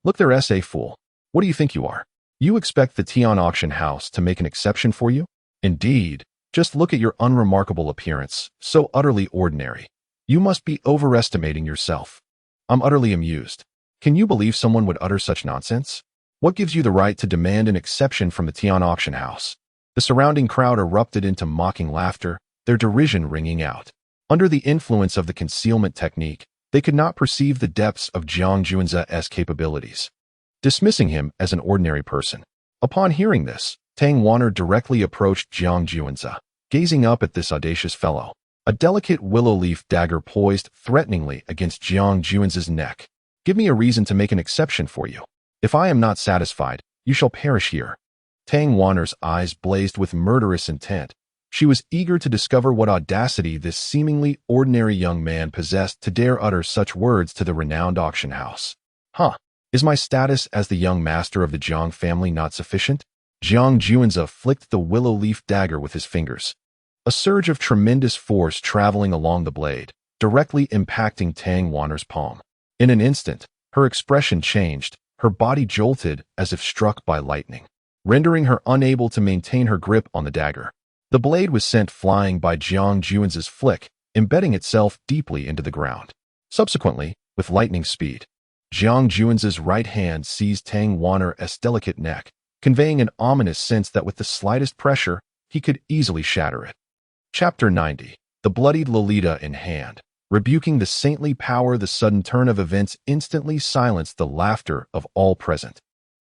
Look there, S.A. fool. What do you think you are? You expect the Tian auction house to make an exception for you? Indeed. Just look at your unremarkable appearance, so utterly ordinary. You must be overestimating yourself. I'm utterly amused. Can you believe someone would utter such nonsense? What gives you the right to demand an exception from the Tian auction house? The surrounding crowd erupted into mocking laughter, their derision ringing out. Under the influence of the concealment technique, they could not perceive the depths of Jiang Juanza's capabilities, dismissing him as an ordinary person. Upon hearing this, Tang Wanner directly approached Jiang Juanza, gazing up at this audacious fellow. a delicate willow leaf dagger poised threateningly against Jiang Juan's neck. Give me a reason to make an exception for you. If I am not satisfied, you shall perish here. Tang Wanner's eyes blazed with murderous intent. She was eager to discover what audacity this seemingly ordinary young man possessed to dare utter such words to the renowned auction house. Huh? Is my status as the young master of the Jiang family not sufficient? Jiang Juanza flicked the willow leaf dagger with his fingers. A surge of tremendous force traveling along the blade, directly impacting Tang Wanner's palm. In an instant, her expression changed, her body jolted as if struck by lightning, rendering her unable to maintain her grip on the dagger. The blade was sent flying by Jiang Juan's flick, embedding itself deeply into the ground. Subsequently, with lightning speed, Jiang Juan's right hand seized Tang Wanner's delicate neck, conveying an ominous sense that with the slightest pressure, he could easily shatter it. Chapter 90. The bloodied Lolita in hand. Rebuking the saintly power, the sudden turn of events instantly silenced the laughter of all present,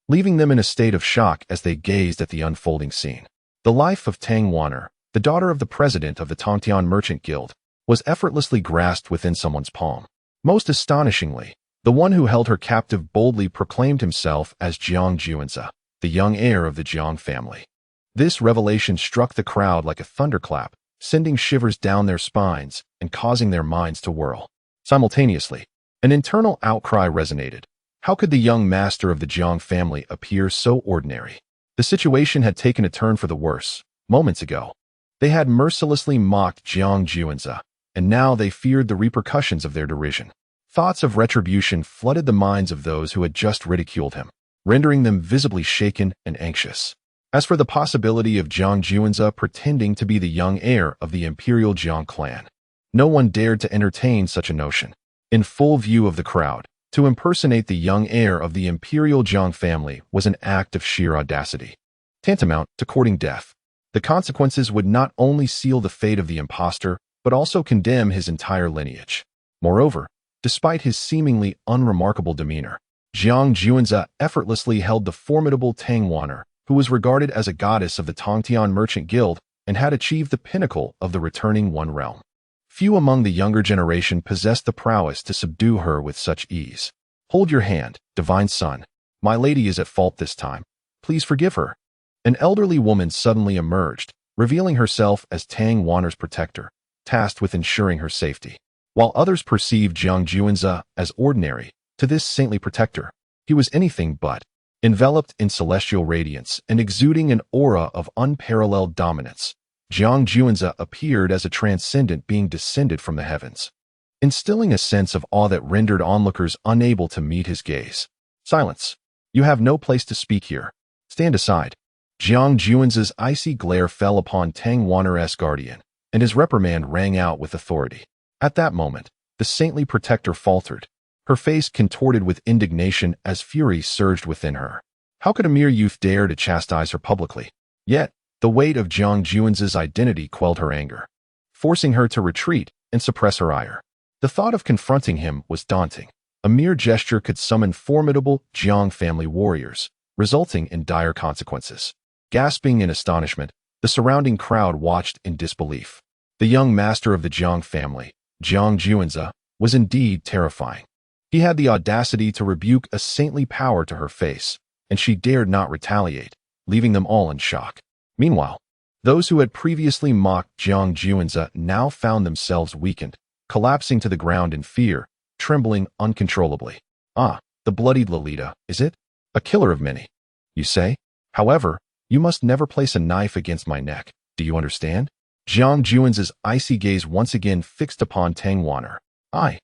leaving them in a state of shock as they gazed at the unfolding scene. The life of Tang Wanner, the daughter of the president of the Tongtian Merchant Guild, was effortlessly grasped within someone's palm. Most astonishingly, the one who held her captive boldly proclaimed himself as Jiang Juanza, the young heir of the Jiang family. This revelation struck the crowd like a thunderclap, sending shivers down their spines and causing their minds to whirl. Simultaneously, an internal outcry resonated. How could the young master of the Jiang family appear so ordinary? The situation had taken a turn for the worse. Moments ago, they had mercilessly mocked Jiang Juanza, and now they feared the repercussions of their derision. Thoughts of retribution flooded the minds of those who had just ridiculed him, rendering them visibly shaken and anxious. As for the possibility of Jiang Juanza pretending to be the young heir of the Imperial Jiang clan, no one dared to entertain such a notion. In full view of the crowd, to impersonate the young heir of the Imperial Jiang family was an act of sheer audacity, tantamount to courting death. The consequences would not only seal the fate of the impostor, but also condemn his entire lineage. Moreover, despite his seemingly unremarkable demeanor, Jiang Juanza effortlessly held the formidable Tang Wanner, who was regarded as a goddess of the Tongtian Merchant Guild and had achieved the pinnacle of the returning one realm. Few among the younger generation possessed the prowess to subdue her with such ease. Hold your hand, divine son. My lady is at fault this time. Please forgive her. An elderly woman suddenly emerged, revealing herself as Tang Wanner's protector, tasked with ensuring her safety. While others perceived Jiang Juanza as ordinary, to this saintly protector, he was anything but. Enveloped in celestial radiance and exuding an aura of unparalleled dominance, Jiang Juanza appeared as a transcendent being descended from the heavens, instilling a sense of awe that rendered onlookers unable to meet his gaze. Silence. You have no place to speak here. Stand aside. Jiang Juanza's icy glare fell upon Tang Wanner's guardian, and his reprimand rang out with authority. At that moment, the saintly protector faltered, her face contorted with indignation as fury surged within her. How could a mere youth dare to chastise her publicly? Yet, the weight of Jiang Juanza's identity quelled her anger, forcing her to retreat and suppress her ire. The thought of confronting him was daunting. A mere gesture could summon formidable Jiang family warriors, resulting in dire consequences. Gasping in astonishment, the surrounding crowd watched in disbelief. The young master of the Jiang family, Jiang Juanza, was indeed terrifying. He had the audacity to rebuke a saintly power to her face, and she dared not retaliate, leaving them all in shock. Meanwhile, those who had previously mocked Jiang Juanza now found themselves weakened, collapsing to the ground in fear, trembling uncontrollably. Ah, the bloodied Lolita, is it? A killer of many, you say? However, you must never place a knife against my neck, do you understand? Jiang Juanza's icy gaze once again fixed upon Tang Wanner. I.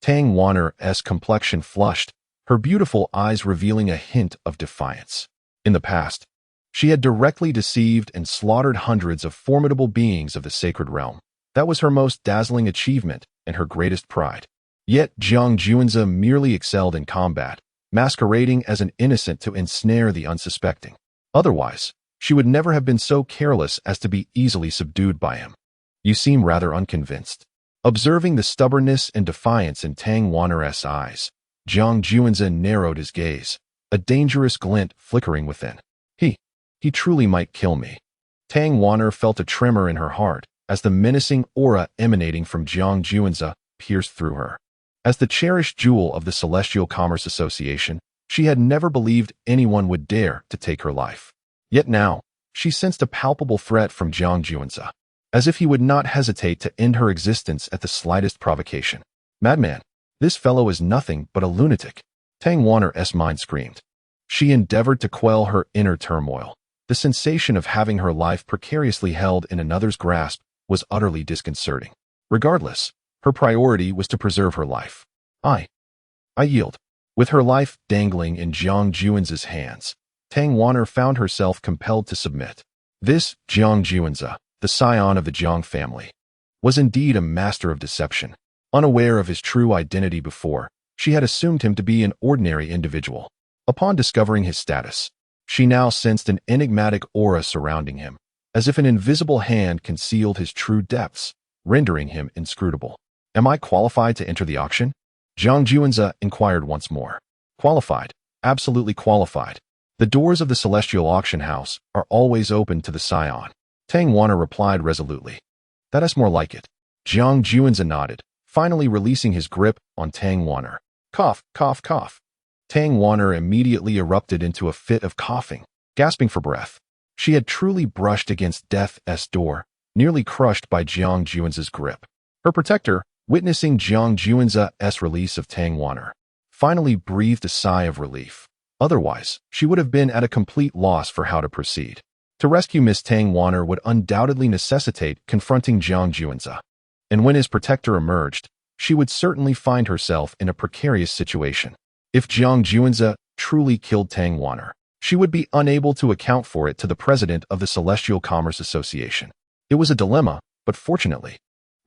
Tang Wanner's complexion flushed, her beautiful eyes revealing a hint of defiance. In the past, she had directly deceived and slaughtered hundreds of formidable beings of the sacred realm. That was her most dazzling achievement and her greatest pride. Yet Jiang Juanza merely excelled in combat, masquerading as an innocent to ensnare the unsuspecting. Otherwise, she would never have been so careless as to be easily subdued by him. You seem rather unconvinced. Observing the stubbornness and defiance in Tang Wanner's eyes, Jiang Juanza narrowed his gaze, a dangerous glint flickering within. He truly might kill me. Tang Wanner felt a tremor in her heart, as the menacing aura emanating from Jiang Juanza pierced through her. As the cherished jewel of the Celestial Commerce Association, she had never believed anyone would dare to take her life. Yet now, she sensed a palpable threat from Jiang Juanza, as if he would not hesitate to end her existence at the slightest provocation. Madman, this fellow is nothing but a lunatic, Tang Wanner's mind screamed. She endeavored to quell her inner turmoil. The sensation of having her life precariously held in another's grasp was utterly disconcerting. Regardless, her priority was to preserve her life. I yield. With her life dangling in Jiang Juanza's hands, Tang Wanner found herself compelled to submit. This Jiang Juanza, the scion of the Jiang family, was indeed a master of deception. Unaware of his true identity before, she had assumed him to be an ordinary individual. Upon discovering his status, she now sensed an enigmatic aura surrounding him, as if an invisible hand concealed his true depths, rendering him inscrutable. Am I qualified to enter the auction? Jiang Juanza inquired once more. Qualified. Absolutely qualified. The doors of the Celestial Auction House are always open to the scion. Tang Wanner replied resolutely. That is more like it. Jiang Juanza nodded, finally releasing his grip on Tang Wanner. Cough, cough, cough. Tang Wanner immediately erupted into a fit of coughing, gasping for breath. She had truly brushed against death's door, nearly crushed by Jiang Juanza's grip. Her protector, witnessing Jiang Juanza's release of Tang Wanner, finally breathed a sigh of relief. Otherwise, she would have been at a complete loss for how to proceed. To rescue Miss Tang Wanner would undoubtedly necessitate confronting Jiang Juanza. And when his protector emerged, she would certainly find herself in a precarious situation. If Jiang Juanza truly killed Tang Wanner, she would be unable to account for it to the president of the Celestial Commerce Association. It was a dilemma, but fortunately,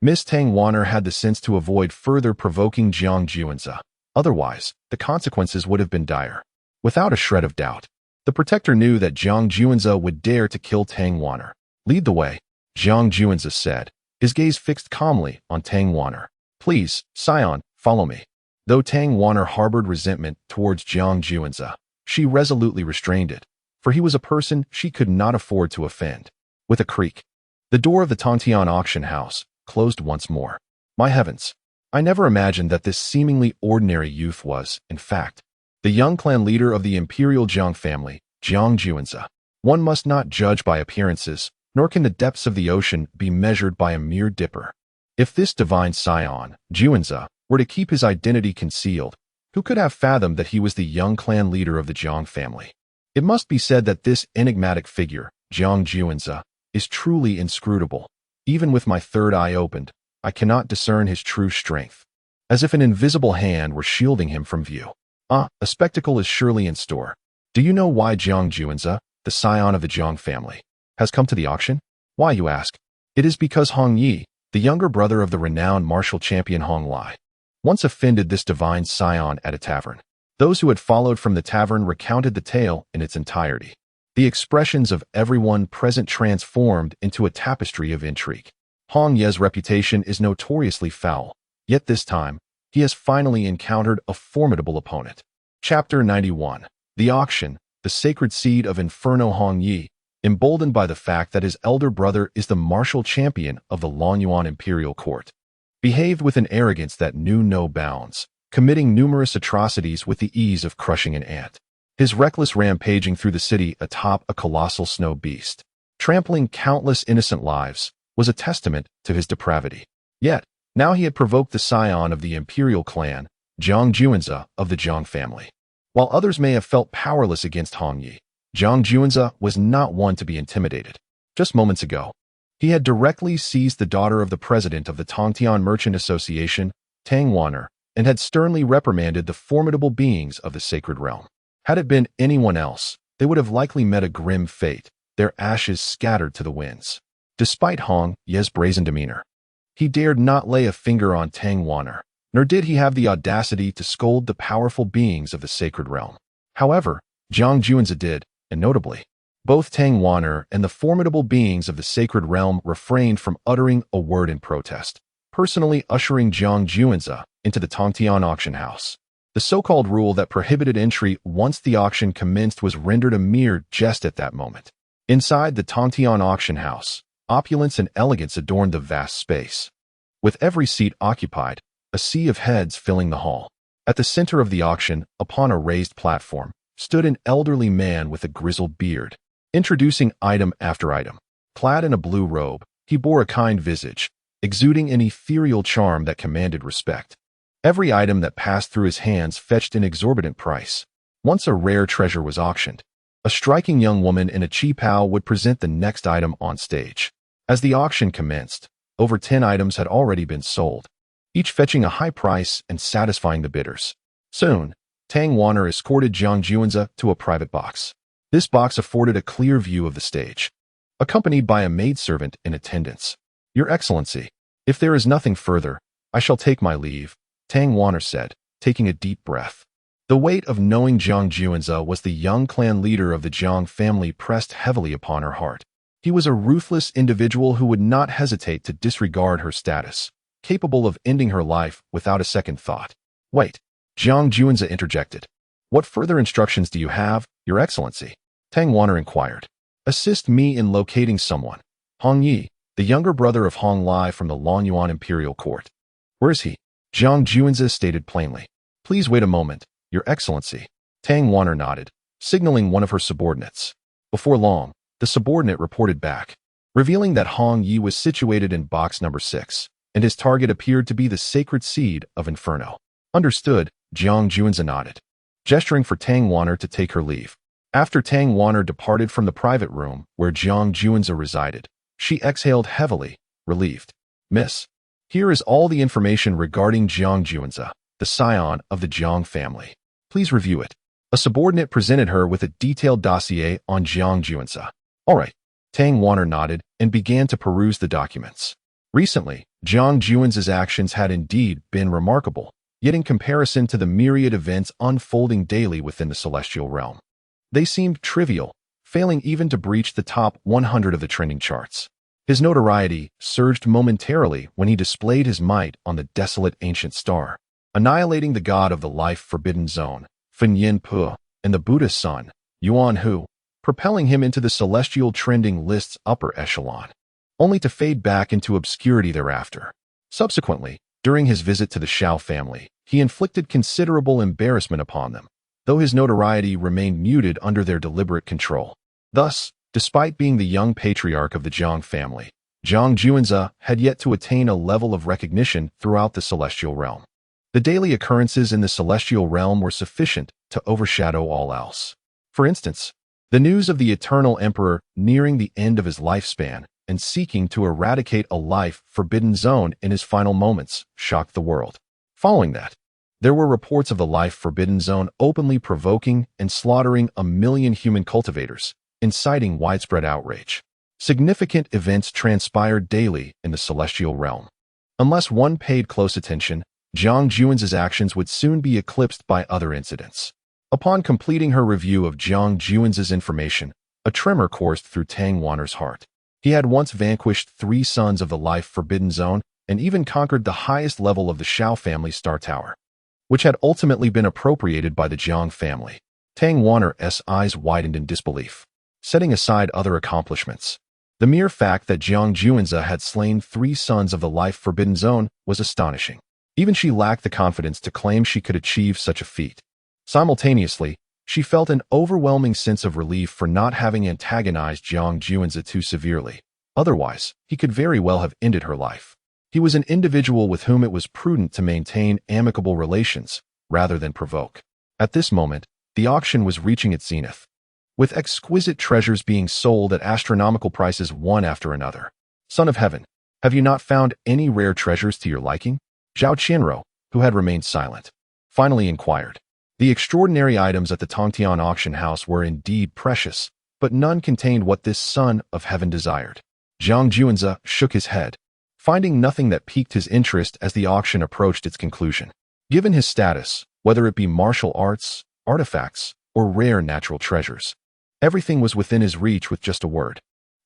Miss Tang Wanner had the sense to avoid further provoking Jiang Juanza. Otherwise, the consequences would have been dire. Without a shred of doubt, the protector knew that Jiang Juanza would dare to kill Tang Wanner. Lead the way, Jiang Juanza said, his gaze fixed calmly on Tang Wanner. Please, scion, follow me. Though Tang Wanner harbored resentment towards Jiang Juanza, she resolutely restrained it, for he was a person she could not afford to offend. With a creak, the door of the Tongtian auction house closed once more. My heavens, I never imagined that this seemingly ordinary youth was, in fact, the young clan leader of the Imperial Jiang family, Jiang Juanza. One must not judge by appearances, nor can the depths of the ocean be measured by a mere dipper. If this divine scion, Juanza, were to keep his identity concealed, who could have fathomed that he was the young clan leader of the Jiang family? It must be said that this enigmatic figure, Jiang Juanza, is truly inscrutable. Even with my third eye opened, I cannot discern his true strength, as if an invisible hand were shielding him from view. A spectacle is surely in store. Do you know why Jiang Juanza, the scion of the Jiang family, has come to the auction? Why, you ask? It is because Hong Yi, the younger brother of the renowned martial champion Hong Lai, once offended this divine scion at a tavern. Those who had followed from the tavern recounted the tale in its entirety. The expressions of everyone present transformed into a tapestry of intrigue. Hong Ye's reputation is notoriously foul, yet this time, he has finally encountered a formidable opponent. Chapter 91. The Auction, the Sacred Seed of Inferno. Hong Yi, emboldened by the fact that his elder brother is the martial champion of the Longyuan Imperial Court, behaved with an arrogance that knew no bounds, committing numerous atrocities with the ease of crushing an ant. His reckless rampaging through the city atop a colossal snow beast, trampling countless innocent lives, was a testament to his depravity. Yet, now he had provoked the scion of the Imperial clan, Jiang Juanza of the Jiang family. While others may have felt powerless against Hong Yi, Jiang Juanza was not one to be intimidated. Just moments ago, he had directly seized the daughter of the president of the Tongtian Merchant Association, Tang Wanner, and had sternly reprimanded the formidable beings of the sacred realm. Had it been anyone else, they would have likely met a grim fate, their ashes scattered to the winds. Despite Hong Ye's brazen demeanor, he dared not lay a finger on Tang Wanner, nor did he have the audacity to scold the powerful beings of the sacred realm. However, Jiang Juanza did, and notably, both Tang Wanner and the formidable beings of the sacred realm refrained from uttering a word in protest, personally ushering Jiang Juanza into the Tongtian auction house. The so-called rule that prohibited entry once the auction commenced was rendered a mere jest at that moment. Inside the Tongtian auction house, Opulence and elegance adorned the vast space. With every seat occupied, a sea of heads filling the hall. At the center of the auction, upon a raised platform, stood an elderly man with a grizzled beard, introducing item after item. Clad in a blue robe, he bore a kind visage, exuding an ethereal charm that commanded respect. Every item that passed through his hands fetched an exorbitant price. Once a rare treasure was auctioned, a striking young woman in a qipao would present the next item on stage. As the auction commenced, over 10 items had already been sold, each fetching a high price and satisfying the bidders. Soon, Tang Wanner escorted Jiang Juanze to a private box. This box afforded a clear view of the stage, accompanied by a maidservant in attendance. "Your Excellency, if there is nothing further, I shall take my leave," Tang Wanner said, taking a deep breath. The weight of knowing Jiang Juanze was the young clan leader of the Jiang family pressed heavily upon her heart. He was a ruthless individual who would not hesitate to disregard her status, capable of ending her life without a second thought. "Wait," Jiang Juanze interjected. "What further instructions do you have, Your Excellency?" Tang Wanner inquired. "Assist me in locating someone. Hong Yi, the younger brother of Hong Lai from the Longyuan Imperial Court." "Where is he?" Jiang Juanze stated plainly. "Please wait a moment, Your Excellency." Tang Wanner nodded, signaling one of her subordinates. Before long, the subordinate reported back, revealing that Hong Yi was situated in box number 6, and his target appeared to be the sacred seed of Inferno. "Understood," Jiang Juanze nodded, gesturing for Tang Wanner to take her leave. After Tang Wanner departed from the private room where Jiang Juanze resided, she exhaled heavily, relieved. "Miss, here is all the information regarding Jiang Juanze, the scion of the Jiang family. Please review it." A subordinate presented her with a detailed dossier on Jiang Juanze. "All right." Tang Wanner nodded and began to peruse the documents. Recently, Jiang Juanze's actions had indeed been remarkable, yet in comparison to the myriad events unfolding daily within the celestial realm, they seemed trivial, failing even to breach the top 100 of the trending charts. His notoriety surged momentarily when he displayed his might on the desolate ancient star, annihilating the god of the life-forbidden zone, Fenyin Pu, and the Buddha's son, Yuan Hu, propelling him into the celestial trending list's upper echelon, only to fade back into obscurity thereafter. Subsequently, during his visit to the Shao family, he inflicted considerable embarrassment upon them, though his notoriety remained muted under their deliberate control. Thus, despite being the young patriarch of the Jiang family, Jiang Juanze had yet to attain a level of recognition throughout the celestial realm. The daily occurrences in the celestial realm were sufficient to overshadow all else. For instance, the news of the Eternal Emperor nearing the end of his lifespan and seeking to eradicate a life-forbidden zone in his final moments shocked the world. Following that, there were reports of the life-forbidden zone openly provoking and slaughtering 1 million human cultivators, inciting widespread outrage. Significant events transpired daily in the celestial realm. Unless one paid close attention, Jiang Juanze's actions would soon be eclipsed by other incidents. Upon completing her review of Jiang Juanze's information, a tremor coursed through Tang Wanner's heart. He had once vanquished 3 sons of the life-forbidden zone and even conquered the highest level of the Shao family star tower, which had ultimately been appropriated by the Jiang family. Tang Wanner's eyes widened in disbelief. Setting aside other accomplishments, the mere fact that Jiang Juanze had slain 3 sons of the life-forbidden zone was astonishing. Even she lacked the confidence to claim she could achieve such a feat. Simultaneously, she felt an overwhelming sense of relief for not having antagonized Jiang Juanze too severely. Otherwise, he could very well have ended her life. He was an individual with whom it was prudent to maintain amicable relations, rather than provoke. At this moment, the auction was reaching its zenith, with exquisite treasures being sold at astronomical prices one after another. "Son of Heaven, have you not found any rare treasures to your liking?" Zhao Qianruo, who had remained silent, finally inquired. The extraordinary items at the Tongtian auction house were indeed precious, but none contained what this son of heaven desired. Jiang Juanze shook his head, finding nothing that piqued his interest as the auction approached its conclusion. Given his status, whether it be martial arts, artifacts, or rare natural treasures, everything was within his reach with just a word.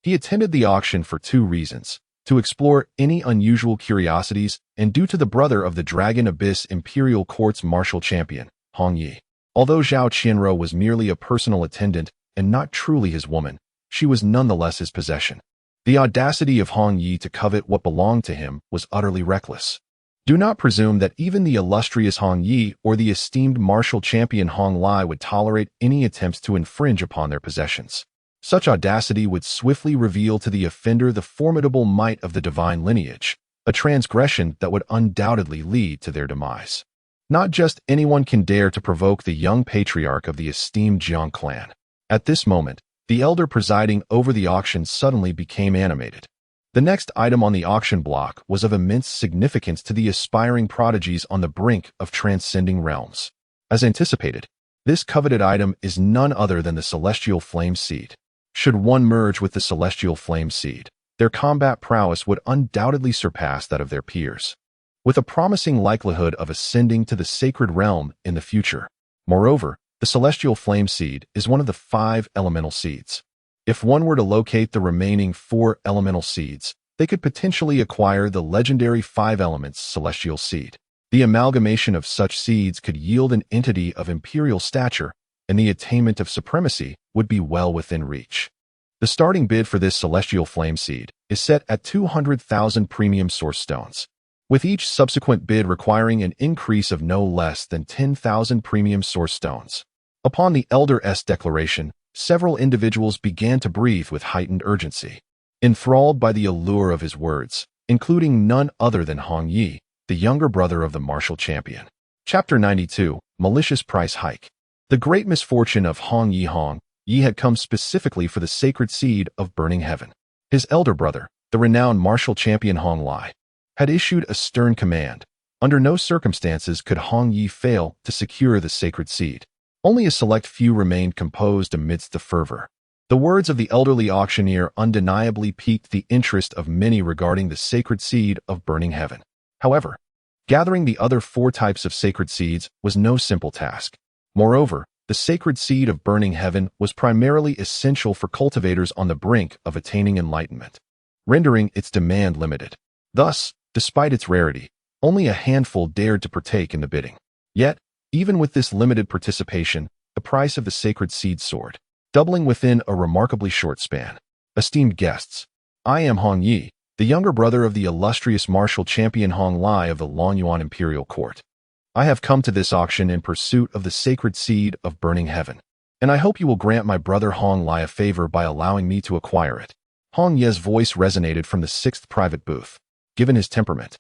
He attended the auction for 2 reasons: to explore any unusual curiosities and due to the brother of the Dragon Abyss Imperial Court's martial champion, Hong Yi. Although Zhao Qianruo was merely a personal attendant and not truly his woman, she was nonetheless his possession. The audacity of Hong Yi to covet what belonged to him was utterly reckless. Do not presume that even the illustrious Hong Yi or the esteemed martial champion Hong Lai would tolerate any attempts to infringe upon their possessions. Such audacity would swiftly reveal to the offender the formidable might of the divine lineage, a transgression that would undoubtedly lead to their demise. Not just anyone can dare to provoke the young patriarch of the esteemed Jiang clan. At this moment, the elder presiding over the auction suddenly became animated. The next item on the auction block was of immense significance to the aspiring prodigies on the brink of transcending realms. As anticipated, this coveted item is none other than the Celestial Flame Seed. Should one merge with the Celestial Flame Seed, their combat prowess would undoubtedly surpass that of their peers, with a promising likelihood of ascending to the sacred realm in the future. Moreover, the Celestial Flame Seed is one of the 5 elemental seeds. If one were to locate the remaining 4 elemental seeds, they could potentially acquire the legendary 5 elements Celestial Seed. The amalgamation of such seeds could yield an entity of imperial stature, and the attainment of supremacy would be well within reach. The starting bid for this Celestial Flame Seed is set at 200,000 premium source stones, with each subsequent bid requiring an increase of no less than 10,000 premium source stones. Upon the Elder's declaration, several individuals began to breathe with heightened urgency, enthralled by the allure of his words, including none other than Hong Yi, the younger brother of the martial champion. Chapter 92, Malicious Price Hike. The great misfortune of Hong Yi had come specifically for the sacred seed of burning heaven. His elder brother, the renowned martial champion Hong Lai, had issued a stern command. Under no circumstances could Hong Yi fail to secure the sacred seed. Only a select few remained composed amidst the fervor. The words of the elderly auctioneer undeniably piqued the interest of many regarding the sacred seed of burning heaven. However, gathering the other 4 types of sacred seeds was no simple task. Moreover, the sacred seed of burning heaven was primarily essential for cultivators on the brink of attaining enlightenment, rendering its demand limited. Thus, despite its rarity, only a handful dared to partake in the bidding. Yet, even with this limited participation, the price of the sacred seed soared, doubling within a remarkably short span. Esteemed guests, I am Hong Yi, the younger brother of the illustrious martial champion Hong Lai of the Longyuan Imperial Court. I have come to this auction in pursuit of the sacred seed of burning heaven, and I hope you will grant my brother Hong Lai a favor by allowing me to acquire it. Hong Ye's voice resonated from the 6th private booth. Given his temperament,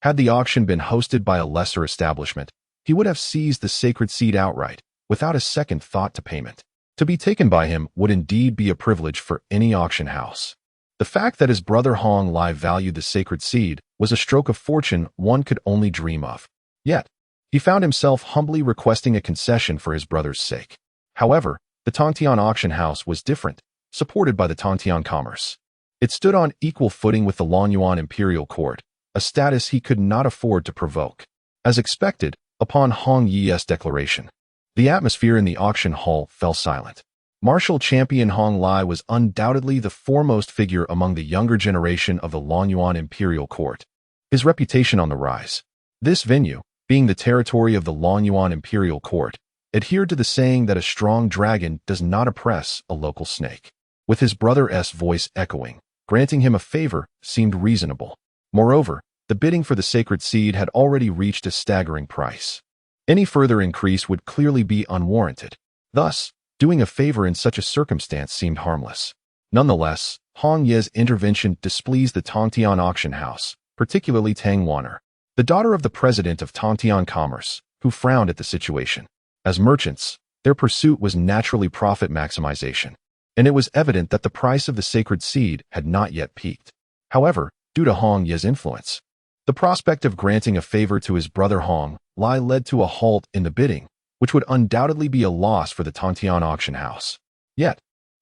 had the auction been hosted by a lesser establishment, he would have seized the sacred seed outright, without a second thought to payment. To be taken by him would indeed be a privilege for any auction house. The fact that his brother Hong Lai valued the sacred seed was a stroke of fortune one could only dream of. Yet, he found himself humbly requesting a concession for his brother's sake. However, the Tongtian auction house was different, supported by the Tongtian commerce. It stood on equal footing with the Longyuan Imperial Court, a status he could not afford to provoke. As expected, upon Hong Yi's declaration, the atmosphere in the auction hall fell silent. Martial champion Hong Lai was undoubtedly the foremost figure among the younger generation of the Longyuan Imperial Court, his reputation on the rise. This venue, being the territory of the Longyuan Imperial Court, adhered to the saying that a strong dragon does not oppress a local snake. With his brother's voice echoing, granting him a favor seemed reasonable. Moreover, the bidding for the sacred seed had already reached a staggering price. Any further increase would clearly be unwarranted. Thus, doing a favor in such a circumstance seemed harmless. Nonetheless, Hong Ye's intervention displeased the Tongtian auction house, particularly Tang Wanner, the daughter of the president of Tongtian Commerce, who frowned at the situation. As merchants, their pursuit was naturally profit maximization, and it was evident that the price of the sacred seed had not yet peaked. However, due to Hong Ye's influence, the prospect of granting a favor to his brother Hong Lai led to a halt in the bidding, which would undoubtedly be a loss for the Tongtian auction house. Yet,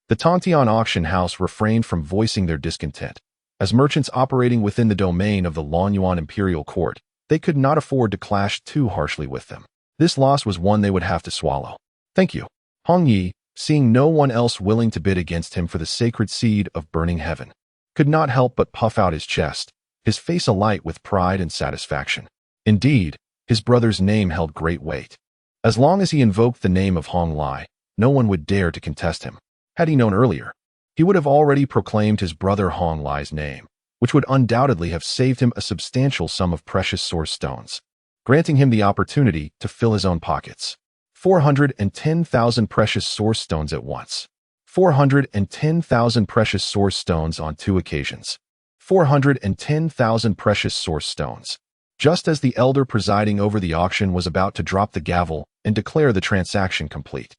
the Tongtian auction house refrained from voicing their discontent. As merchants operating within the domain of the Longyuan Imperial Court, they could not afford to clash too harshly with them. This loss was one they would have to swallow. Thank you. Hong Yi, seeing no one else willing to bid against him for the sacred seed of burning heaven, could not help but puff out his chest, his face alight with pride and satisfaction. Indeed, his brother's name held great weight. As long as he invoked the name of Hong Lai, no one would dare to contest him. Had he known earlier, he would have already proclaimed his brother Hong Lai's name, which would undoubtedly have saved him a substantial sum of precious source stones, granting him the opportunity to fill his own pockets. 410,000 precious source stones at once. 410,000 precious source stones on 2 occasions. 410,000 precious source stones. Just as the elder presiding over the auction was about to drop the gavel and declare the transaction complete,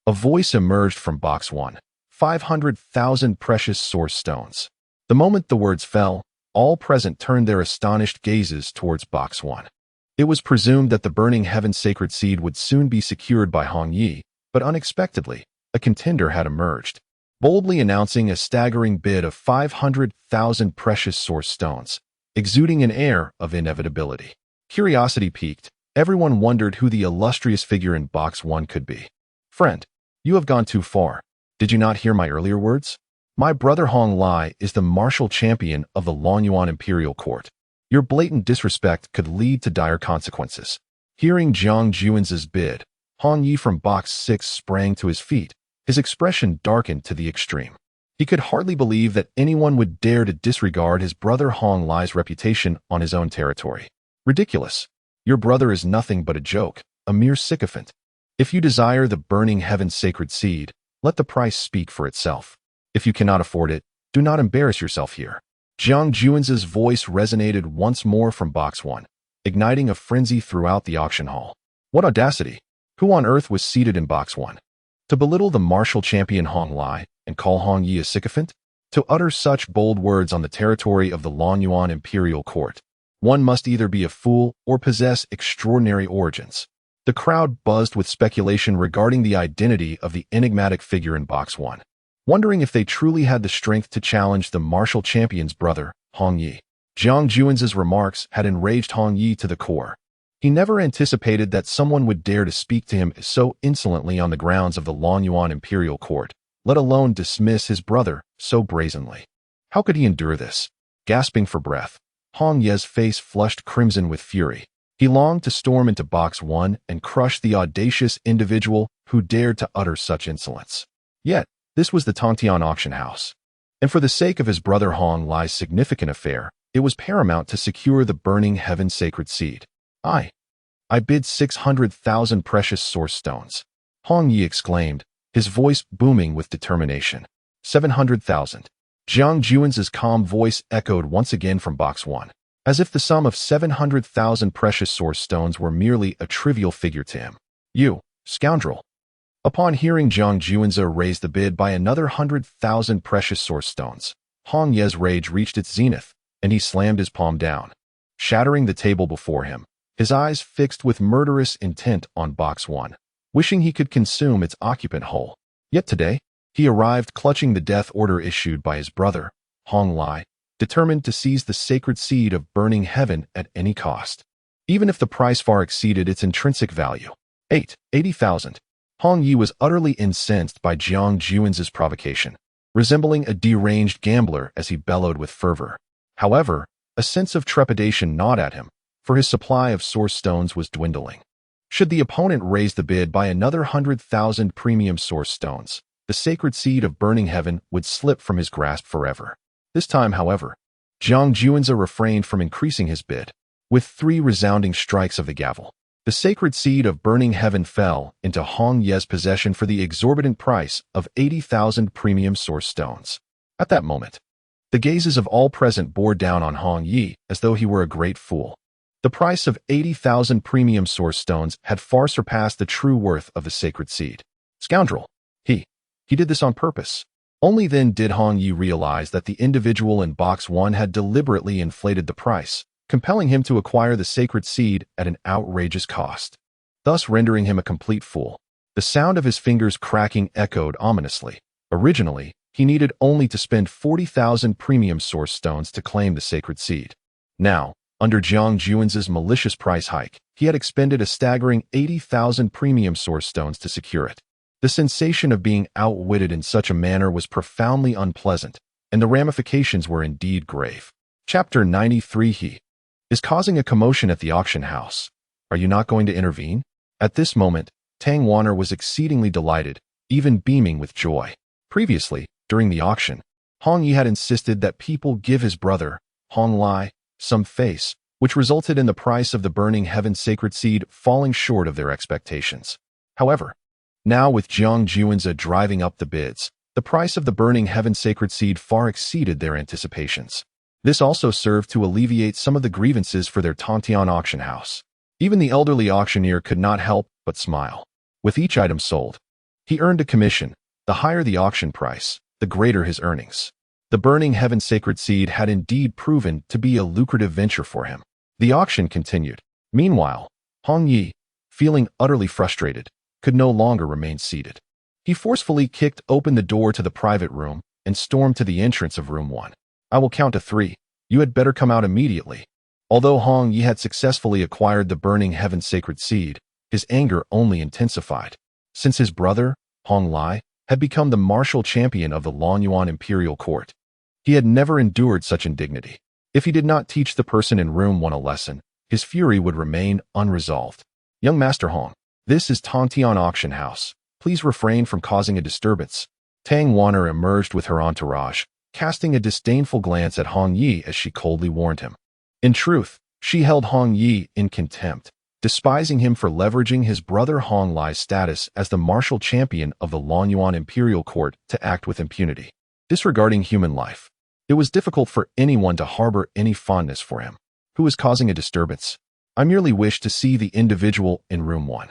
a voice emerged from Box 1. 500,000 precious source stones. The moment the words fell, all present turned their astonished gazes towards Box 1. It was presumed that the burning heaven sacred seed would soon be secured by Hong Yi, but unexpectedly, a contender had emerged, boldly announcing a staggering bid of 500,000 precious source stones, exuding an air of inevitability. Curiosity piqued. Everyone wondered who the illustrious figure in Box 1 could be. Friend, you have gone too far. Did you not hear my earlier words? My brother Hong Lai is the martial champion of the Longyuan Imperial Court. Your blatant disrespect could lead to dire consequences. Hearing Jiang Juan's bid, Hong Yi from Box 6 sprang to his feet, his expression darkened to the extreme. He could hardly believe that anyone would dare to disregard his brother Hong Lai's reputation on his own territory. Ridiculous. Your brother is nothing but a joke, a mere sycophant. If you desire the burning heaven's sacred seed, let the price speak for itself. If you cannot afford it, do not embarrass yourself here. Jiang Juan's voice resonated once more from Box 1, igniting a frenzy throughout the auction hall. What audacity! Who on earth was seated in Box 1? To belittle the martial champion Hong Lai and call Hong Yi a sycophant? To utter such bold words on the territory of the Longyuan Imperial Court? One must either be a fool or possess extraordinary origins. The crowd buzzed with speculation regarding the identity of the enigmatic figure in Box 1, wondering if they truly had the strength to challenge the martial champion's brother, Hong Yi. Jiang Juan's remarks had enraged Hong Yi to the core. He never anticipated that someone would dare to speak to him so insolently on the grounds of the Longyuan Imperial Court, let alone dismiss his brother so brazenly. How could he endure this? Gasping for breath, Hong Ye's face flushed crimson with fury. He longed to storm into Box 1 and crush the audacious individual who dared to utter such insolence. Yet, this was the Tongtian auction house, and for the sake of his brother Hong Lai's significant affair, it was paramount to secure the burning heaven sacred seed. I bid 600,000 precious source stones. Hong Yi exclaimed, his voice booming with determination. 700,000. Jiang Juan's calm voice echoed once again from Box 1, as if the sum of 700,000 precious source stones were merely a trivial figure to him. You, scoundrel. Upon hearing Jiang Juan's raise the bid by another 100,000 precious source stones, Hong Ye's rage reached its zenith, and he slammed his palm down, shattering the table before him, his eyes fixed with murderous intent on Box 1, wishing he could consume its occupant whole. Yet today, he arrived clutching the death order issued by his brother, Hong Lai, determined to seize the sacred seed of burning heaven at any cost, even if the price far exceeded its intrinsic value. 80,000. Hong Yi was utterly incensed by Jiang Juan's provocation, resembling a deranged gambler as he bellowed with fervor. However, a sense of trepidation gnawed at him, for his supply of source stones was dwindling. Should the opponent raise the bid by another 100,000 premium source stones, the sacred seed of burning heaven would slip from his grasp forever. This time, however, Jiang Juan's refrained from increasing his bid. With 3 resounding strikes of the gavel, the sacred seed of burning heaven fell into Hong Ye's possession for the exorbitant price of 80,000 premium source stones. At that moment, the gazes of all present bore down on Hong Yi as though he were a great fool. The price of 80,000 premium source stones had far surpassed the true worth of the sacred seed. Scoundrel! He did this on purpose. Only then did Hong Yi realize that the individual in Box 1 had deliberately inflated the price, compelling him to acquire the sacred seed at an outrageous cost, thus rendering him a complete fool. The sound of his fingers cracking echoed ominously. Originally, he needed only to spend 40,000 premium source stones to claim the sacred seed. Now, under Jiang Juan's malicious price hike, he had expended a staggering 80,000 premium source stones to secure it. The sensation of being outwitted in such a manner was profoundly unpleasant, and the ramifications were indeed grave. Chapter 93. He is causing a commotion at the auction house. Are you not going to intervene? At this moment, Tang Wanner was exceedingly delighted, even beaming with joy. Previously, During the auction, Hong Yi had insisted that people give his brother, Hong Lai, some face, which resulted in the price of the burning heaven sacred seed falling short of their expectations. However, now with Jiang Juanzi driving up the bids, the price of the burning heaven sacred seed far exceeded their anticipations. This also served to alleviate some of the grievances for their Tontian auction house. Even the elderly auctioneer could not help but smile. With each item sold, he earned a commission. The higher the auction price, the greater his earnings. The burning heaven sacred seed had indeed proven to be a lucrative venture for him. The auction continued. Meanwhile, Hong Yi, feeling utterly frustrated, could no longer remain seated. He forcefully kicked open the door to the private room and stormed to the entrance of room 1. I will count to 3. You had better come out immediately. Although Hong Yi had successfully acquired the burning heaven sacred seed, his anger only intensified. Since his brother, Hong Lai, had become the martial champion of the Longyuan Imperial Court, he had never endured such indignity. If he did not teach the person in room 1 a lesson, his fury would remain unresolved. Young Master Hong, this is Tontian Auction House. Please refrain from causing a disturbance. Tang Wanner emerged with her entourage, casting a disdainful glance at Hong Yi as she coldly warned him. In truth, she held Hong Yi in contempt, despising him for leveraging his brother Hong Lai's status as the martial champion of the Longyuan Imperial Court to act with impunity. Disregarding human life, it was difficult for anyone to harbor any fondness for him. Who is causing a disturbance? I merely wish to see the individual in room 1.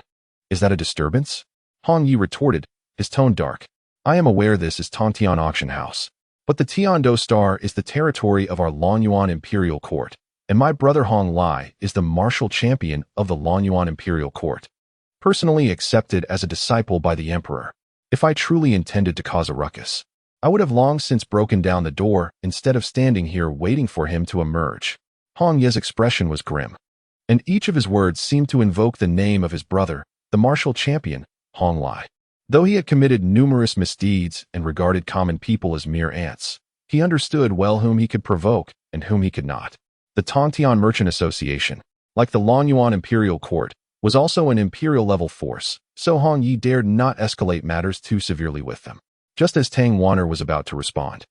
Is that a disturbance? Hong Yi retorted, his tone dark. I am aware this is Tontian Auction House, but the Tiando Star is the territory of our Longyuan Imperial Court, and my brother Hong Lai is the martial champion of the Longyuan Imperial Court, personally accepted as a disciple by the Emperor. If I truly intended to cause a ruckus, I would have long since broken down the door instead of standing here waiting for him to emerge. Hong Yi's expression was grim, and each of his words seemed to invoke the name of his brother, the martial champion, Hong Lai. Though he had committed numerous misdeeds and regarded common people as mere ants, he understood well whom he could provoke and whom he could not. The Tontian Merchant Association, like the Longyuan Imperial Court, was also an imperial-level force, so Hong Yi dared not escalate matters too severely with them. Just as Tang Wanner was about to respond,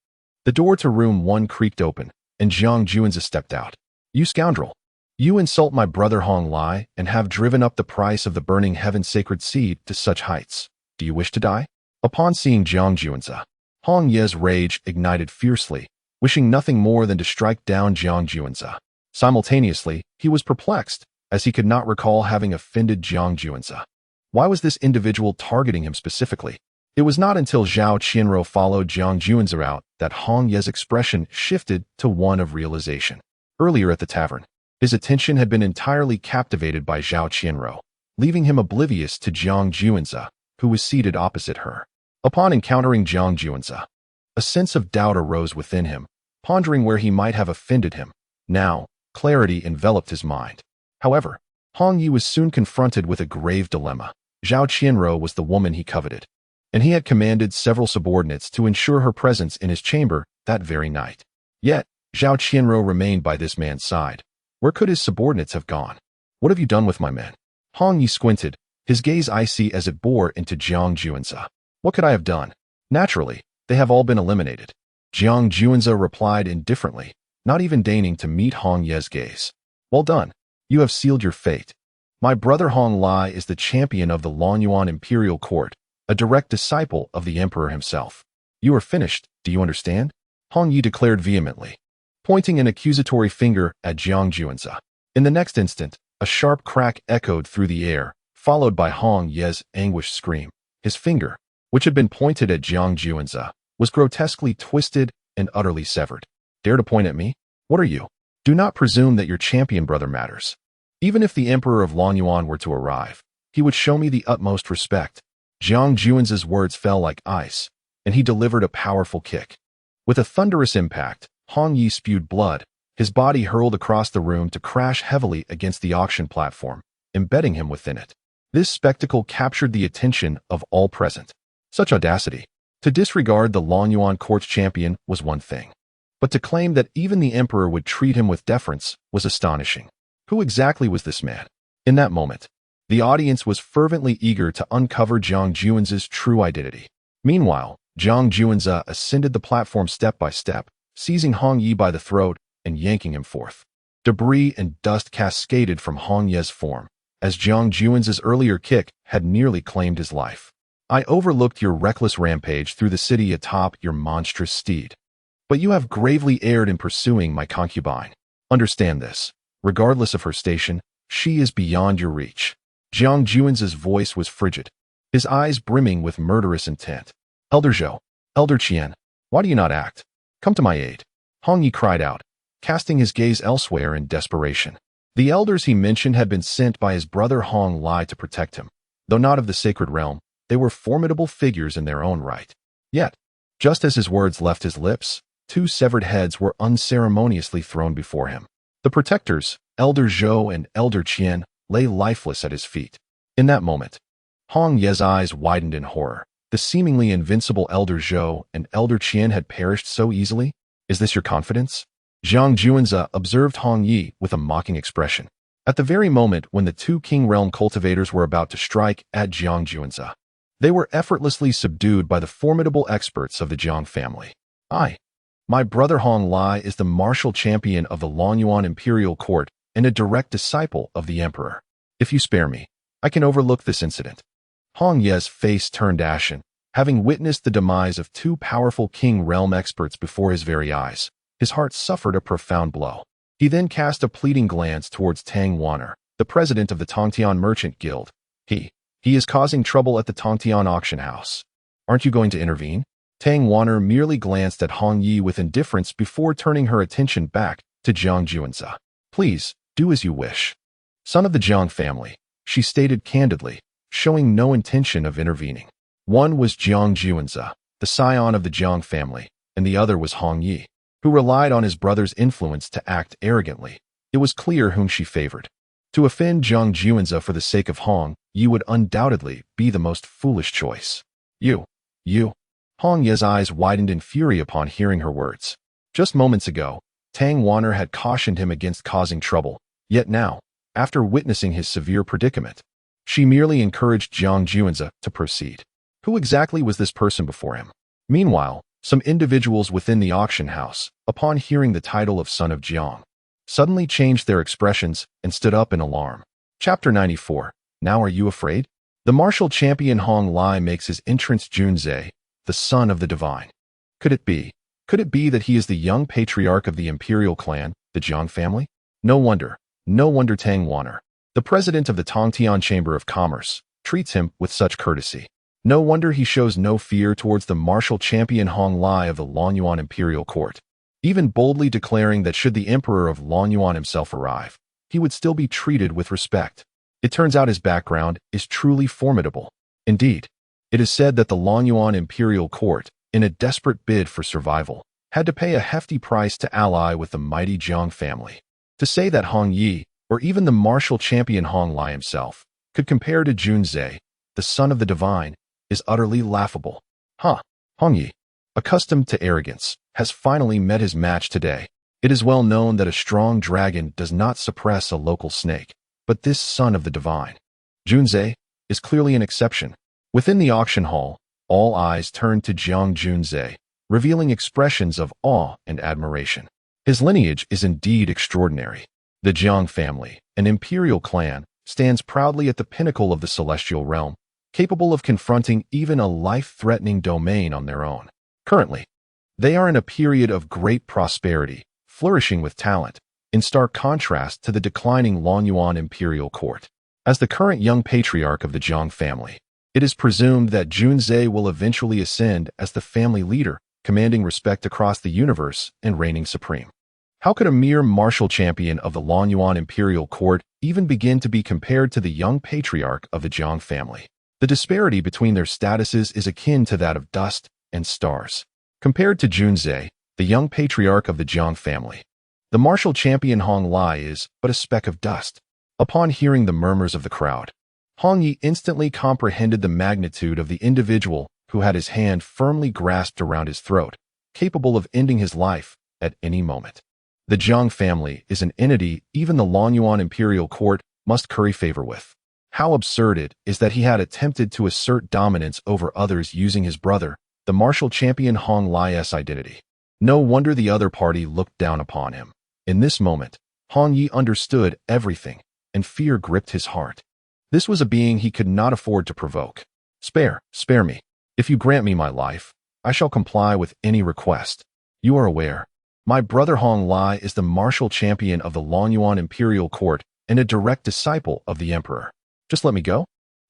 the door to room 1 creaked open, and Jiang Juanzi stepped out. You scoundrel! You insult my brother Hong Lai and have driven up the price of the burning heaven sacred seed to such heights. Do you wish to die? Upon seeing Jiang Juanzi, Hong Yi's rage ignited fiercely, wishing nothing more than to strike down Jiang Juanzi. Simultaneously, he was perplexed, as he could not recall having offended Jiang Juanzi. Why was this individual targeting him specifically? It was not until Zhao Qianruo followed Jiang Juanzi out that Hong Yi's expression shifted to one of realization. Earlier at the tavern, his attention had been entirely captivated by Zhao Qianruo, leaving him oblivious to Jiang Juanzi, who was seated opposite her. Upon encountering Jiang Juanzi, a sense of doubt arose within him, pondering where he might have offended him. Now, clarity enveloped his mind. However, Hong Yi was soon confronted with a grave dilemma. Zhao Qianruo was the woman he coveted, and he had commanded several subordinates to ensure her presence in his chamber that very night. Yet, Zhao Qianruo remained by this man's side. Where could his subordinates have gone? What have you done with my men? Hong Yi squinted, his gaze icy as it bore into Jiang Juanzi. What could I have done? Naturally, they have all been eliminated. Jiang Juanzi replied indifferently, not even deigning to meet Hong Yi's gaze. Well done. You have sealed your fate. My brother Hong Lai is the champion of the Longyuan Imperial Court, a direct disciple of the Emperor himself. You are finished, do you understand? Hong Yi declared vehemently, pointing an accusatory finger at Jiang Juanzi. In the next instant, a sharp crack echoed through the air, followed by Hong Yi's anguished scream. His finger, which had been pointed at Jiang Juanzi, was grotesquely twisted and utterly severed. Dare to point at me? What are you? Do not presume that your champion brother matters. Even if the Emperor of Longyuan were to arrive, he would show me the utmost respect. Jiang Juanzi's words fell like ice, and he delivered a powerful kick. With a thunderous impact, Hong Yi spewed blood, his body hurled across the room to crash heavily against the auction platform, embedding him within it. This spectacle captured the attention of all present. Such audacity! To disregard the Longyuan court's champion was one thing, but to claim that even the Emperor would treat him with deference was astonishing. Who exactly was this man? In that moment, the audience was fervently eager to uncover Jiang Juanzi's true identity. Meanwhile, Jiang Juanze ascended the platform step by step, seizing Hong Yi by the throat and yanking him forth. Debris and dust cascaded from Hong Ye's form, as Jiang Juanze's earlier kick had nearly claimed his life. I overlooked your reckless rampage through the city atop your monstrous steed. But you have gravely erred in pursuing my concubine. Understand this. Regardless of her station, she is beyond your reach. Jiang Juanze's voice was frigid, his eyes brimming with murderous intent. Elder Zhou, Elder Qian, why do you not act? Come to my aid. Hong Yi cried out, casting his gaze elsewhere in desperation. The elders he mentioned had been sent by his brother Hong Lai to protect him. Though not of the sacred realm, they were formidable figures in their own right. Yet, just as his words left his lips, two severed heads were unceremoniously thrown before him. The protectors, Elder Zhou and Elder Qian, lay lifeless at his feet. In that moment, Hong Ye's eyes widened in horror. The seemingly invincible Elder Zhou and Elder Qian had perished so easily? Is this your confidence? Jiang Juanze observed Hong Yi with a mocking expression. At the very moment when the two King Realm cultivators were about to strike at Jiang Juanze, they were effortlessly subdued by the formidable experts of the Jiang family. My brother Hong Lai is the martial champion of the Longyuan Imperial Court and a direct disciple of the Emperor. If you spare me, I can overlook this incident. Hong Ye's face turned ashen, having witnessed the demise of two powerful King Realm experts before his very eyes. His heart suffered a profound blow. He then cast a pleading glance towards Tang Wanner, the president of the Tongtian Merchant Guild. He is causing trouble at the Tongtian auction house. Aren't you going to intervene? Tang Wanner merely glanced at Hong Yi with indifference before turning her attention back to Jiang Juanze. Please, do as you wish. Son of the Jiang family, she stated candidly, showing no intention of intervening. One was Jiang Juanze, the scion of the Jiang family, and the other was Hong Yi, who relied on his brother's influence to act arrogantly. It was clear whom she favored. To offend Jiang Juanze for the sake of Hong Yi would undoubtedly be the most foolish choice. You. Hong Ye's eyes widened in fury upon hearing her words. Just moments ago, Tang Wanner had cautioned him against causing trouble, yet now, after witnessing his severe predicament, she merely encouraged Jiang Juanze to proceed. Who exactly was this person before him? Meanwhile, some individuals within the auction house, upon hearing the title of Son of Jiang, suddenly changed their expressions and stood up in alarm. Chapter 94. Now are you afraid? The martial champion Hong Lai makes his entrance. Junze, the son of the divine. Could it be that he is the young patriarch of the Imperial clan, the Jiang family? No wonder Tang Wanner, the president of the Tongtian Chamber of Commerce, treats him with such courtesy. No wonder he shows no fear towards the martial champion Hong Lai of the Longyuan Imperial Court, even boldly declaring that should the Emperor of Longyuan himself arrive, he would still be treated with respect. It turns out his background is truly formidable. Indeed, it is said that the Longyuan Imperial Court, in a desperate bid for survival, had to pay a hefty price to ally with the mighty Jiang family. To say that Hong Yi, or even the martial champion Hong Lai himself, could compare to Junze, the son of the divine, is utterly laughable. Hong Yi, accustomed to arrogance, has finally met his match today. It is well known that a strong dragon does not suppress a local snake, but this son of the divine, Junze, is clearly an exception. Within the auction hall, all eyes turned to Jiang Junze, revealing expressions of awe and admiration. His lineage is indeed extraordinary. The Jiang family, an imperial clan, stands proudly at the pinnacle of the celestial realm, capable of confronting even a life-threatening domain on their own. Currently, they are in a period of great prosperity, flourishing with talent, in stark contrast to the declining Longyuan Imperial Court. As the current young patriarch of the Jiang family, it is presumed that Junze will eventually ascend as the family leader, commanding respect across the universe and reigning supreme. How could a mere martial champion of the Longyuan Imperial Court even begin to be compared to the young patriarch of the Jiang family? The disparity between their statuses is akin to that of dust and stars. Compared to Junze, the young patriarch of the Jiang family, the martial champion Hong Lai is but a speck of dust. Upon hearing the murmurs of the crowd, Hong Yi instantly comprehended the magnitude of the individual who had his hand firmly grasped around his throat, capable of ending his life at any moment. The Jiang family is an entity even the Longyuan Imperial Court must curry favor with. How absurd it is that he had attempted to assert dominance over others using his brother, the martial champion Hong Lie's identity. No wonder the other party looked down upon him. In this moment, Hong Yi understood everything, and fear gripped his heart. This was a being he could not afford to provoke. Spare me. If you grant me my life, I shall comply with any request. You are aware, my brother Hong Lie is the martial champion of the Longyuan Imperial Court and a direct disciple of the Emperor. Just let me go,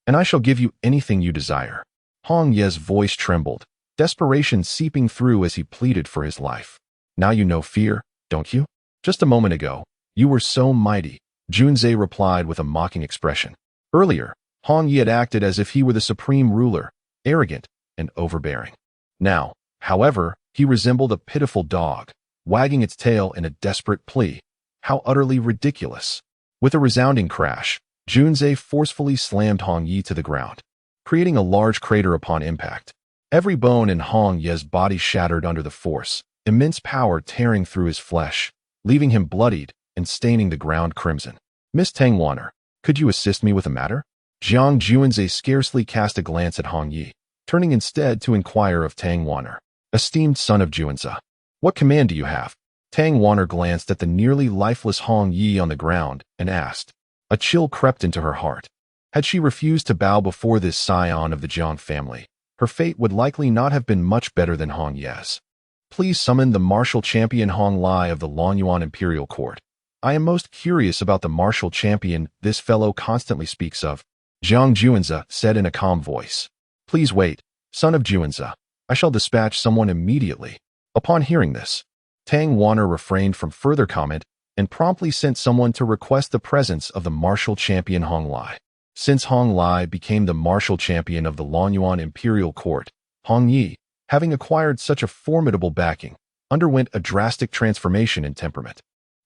and I shall give you anything you desire. Hong Ye's voice trembled, desperation seeping through as he pleaded for his life. Now you know fear, don't you? Just a moment ago, you were so mighty, Junzhe replied with a mocking expression. Earlier, Hong Yi had acted as if he were the supreme ruler, arrogant and overbearing. Now, however, he resembled a pitiful dog, wagging its tail in a desperate plea. How utterly ridiculous. With a resounding crash, Junzhe forcefully slammed Hong Yi to the ground, creating a large crater upon impact. Every bone in Hong Ye's body shattered under the force, immense power tearing through his flesh, leaving him bloodied and staining the ground crimson. Miss Tangwaner, could you assist me with a matter? Jiang Junzhe scarcely cast a glance at Hong Yi, turning instead to inquire of Tangwaner. Esteemed son of Junzi, what command do you have? Tangwaner glanced at the nearly lifeless Hong Yi on the ground and asked. A chill crept into her heart. Had she refused to bow before this scion of the Jiang family, her fate would likely not have been much better than Hong Ye's. Please summon the martial champion Hong Lie of the Longyuan Imperial Court. I am most curious about the martial champion this fellow constantly speaks of, Jiang Junzi said in a calm voice. Please wait, son of Junzi. I shall dispatch someone immediately. Upon hearing this, Tangwaner refrained from further comment and promptly sent someone to request the presence of the martial champion Hong Lie. Since Hong Lie became the martial champion of the Longyuan Imperial Court, Hong Yi, having acquired such a formidable backing, underwent a drastic transformation in temperament.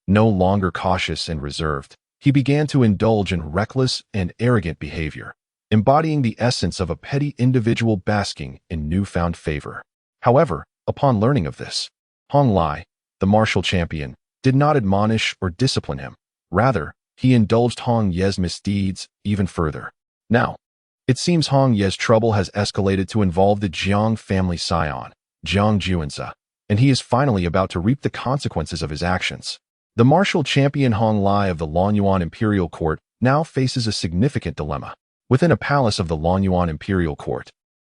No longer cautious and reserved, he began to indulge in reckless and arrogant behavior, embodying the essence of a petty individual basking in newfound favor. However, upon learning of this, Hong Lie, the martial champion, did not admonish or discipline him. Rather, he indulged Hong Ye's misdeeds even further. Now, it seems Hong Ye's trouble has escalated to involve the Jiang family scion, Jiang Junzi, and he is finally about to reap the consequences of his actions. The martial champion Hong Lie of the Longyuan Imperial Court now faces a significant dilemma. Within a palace of the Longyuan Imperial Court,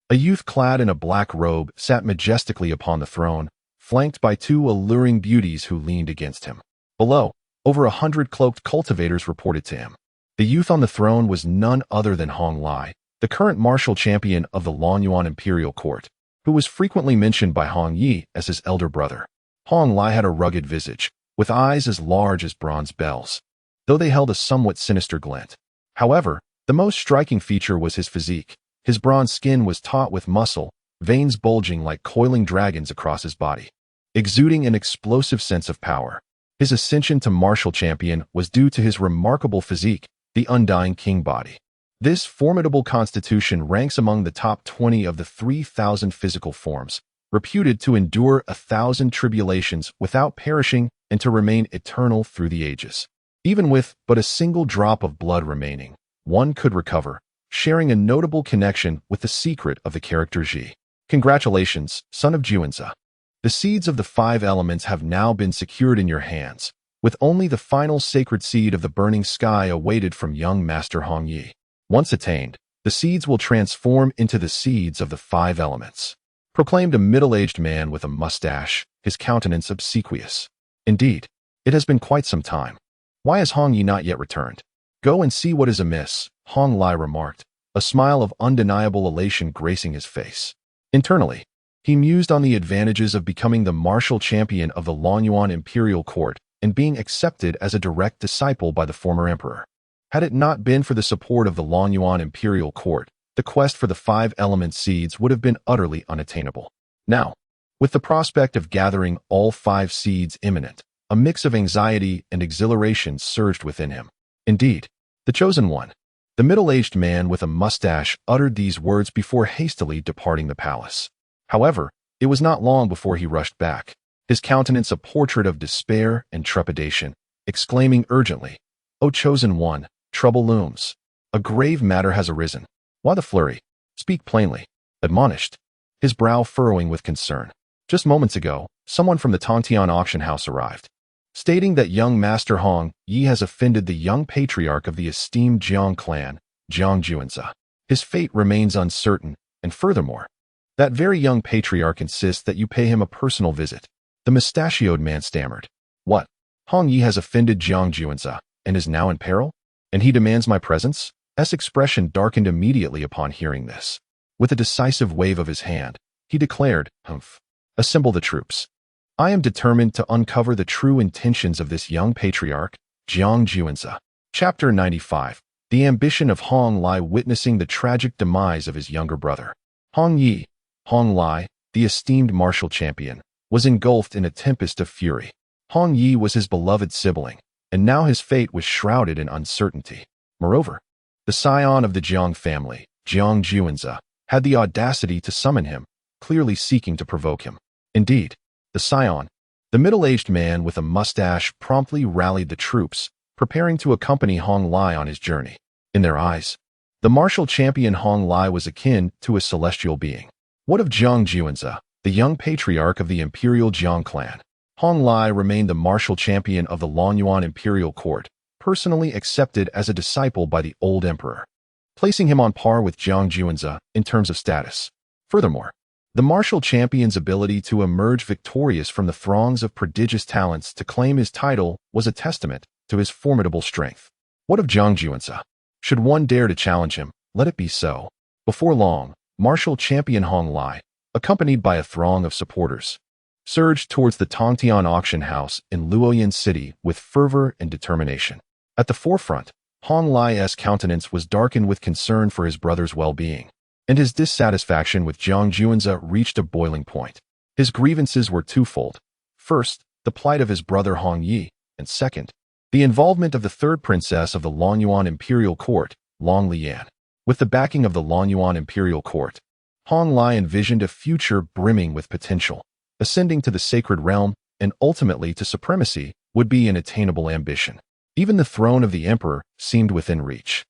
a youth clad in a black robe sat majestically upon the throne, flanked by two alluring beauties who leaned against him. Below, over 100 cloaked cultivators reported to him. The youth on the throne was none other than Hong Lie, the current martial champion of the Longyuan Imperial Court, who was frequently mentioned by Hong Yi as his elder brother. Hong Lie had a rugged visage, with eyes as large as bronze bells, though they held a somewhat sinister glint. However, the most striking feature was his physique. His bronze skin was taut with muscle, veins bulging like coiling dragons across his body, exuding an explosive sense of power. His ascension to martial champion was due to his remarkable physique, the undying king body. This formidable constitution ranks among the top 20 of the 3,000 physical forms, reputed to endure 1,000 tribulations without perishing and to remain eternal through the ages. Even with but a single drop of blood remaining, one could recover, sharing a notable connection with the secret of the character Ji. Congratulations, son of Junzi. The seeds of the 5 elements have now been secured in your hands, with only the final sacred seed of the burning sky awaited from young Master Hong Yi. Once attained, the seeds will transform into the seeds of the 5 elements, proclaimed a middle-aged man with a mustache, his countenance obsequious. Indeed, it has been quite some time. Why has Hong Yi not yet returned? Go and see what is amiss, Hong Lie remarked, a smile of undeniable elation gracing his face. Internally, he mused on the advantages of becoming the martial champion of the Longyuan Imperial Court and being accepted as a direct disciple by the former emperor. Had it not been for the support of the Longyuan Imperial Court, the quest for the 5 element seeds would have been utterly unattainable. Now, with the prospect of gathering all 5 seeds imminent, a mix of anxiety and exhilaration surged within him. Indeed, the chosen one, the middle-aged man with a mustache, uttered these words before hastily departing the palace. However, it was not long before he rushed back, his countenance a portrait of despair and trepidation, exclaiming urgently, "O chosen one, trouble looms. A grave matter has arisen. Why the flurry? Speak plainly." Admonished, his brow furrowing with concern. Just moments ago, someone from the Tongtian auction house arrived, stating that young Master Hong Yi has offended the young patriarch of the esteemed Jiang clan, Jiang Juanza. His fate remains uncertain, and furthermore, that very young patriarch insists that you pay him a personal visit. The mustachioed man stammered. What? Hong Yi has offended Jiang Juanza, and is now in peril? And he demands my presence? S expression darkened immediately upon hearing this. With a decisive wave of his hand, he declared, Humph. Assemble the troops. I am determined to uncover the true intentions of this young patriarch, Jiang Juanza. Chapter 95. The ambition of Hong Lai witnessing the tragic demise of his younger brother. Hong Yi, Hong Lai, the esteemed martial champion, was engulfed in a tempest of fury. Hong Yi was his beloved sibling, and now his fate was shrouded in uncertainty. Moreover, the scion of the Jiang family, Jiang Juanza, had the audacity to summon him, clearly seeking to provoke him. Indeed, the scion, the middle-aged man with a mustache, promptly rallied the troops, preparing to accompany Hong Lai on his journey. In their eyes, the martial champion Hong Lai was akin to a celestial being. What of Jiang Juanza, the young patriarch of the Imperial Jiang clan? Hong Lai remained the martial champion of the Longyuan Imperial court, personally accepted as a disciple by the old emperor, placing him on par with Jiang Juanza in terms of status. Furthermore, the martial champion's ability to emerge victorious from the throngs of prodigious talents to claim his title was a testament to his formidable strength. What of Jiang Juanza? Should one dare to challenge him, let it be so. Before long, martial champion Hong Lai, accompanied by a throng of supporters, surged towards the Tongtian auction house in Luoyang City with fervor and determination. At the forefront, Hong Lai's countenance was darkened with concern for his brother's well-being, and his dissatisfaction with Jiang Juanza reached a boiling point. His grievances were twofold. First, the plight of his brother Hong Yi, and second, the involvement of the third princess of the Longyuan Imperial court, Long Lian. With the backing of the Longyuan Imperial court, Hong Lai envisioned a future brimming with potential. Ascending to the sacred realm and ultimately to supremacy would be an attainable ambition. Even the throne of the emperor seemed within reach.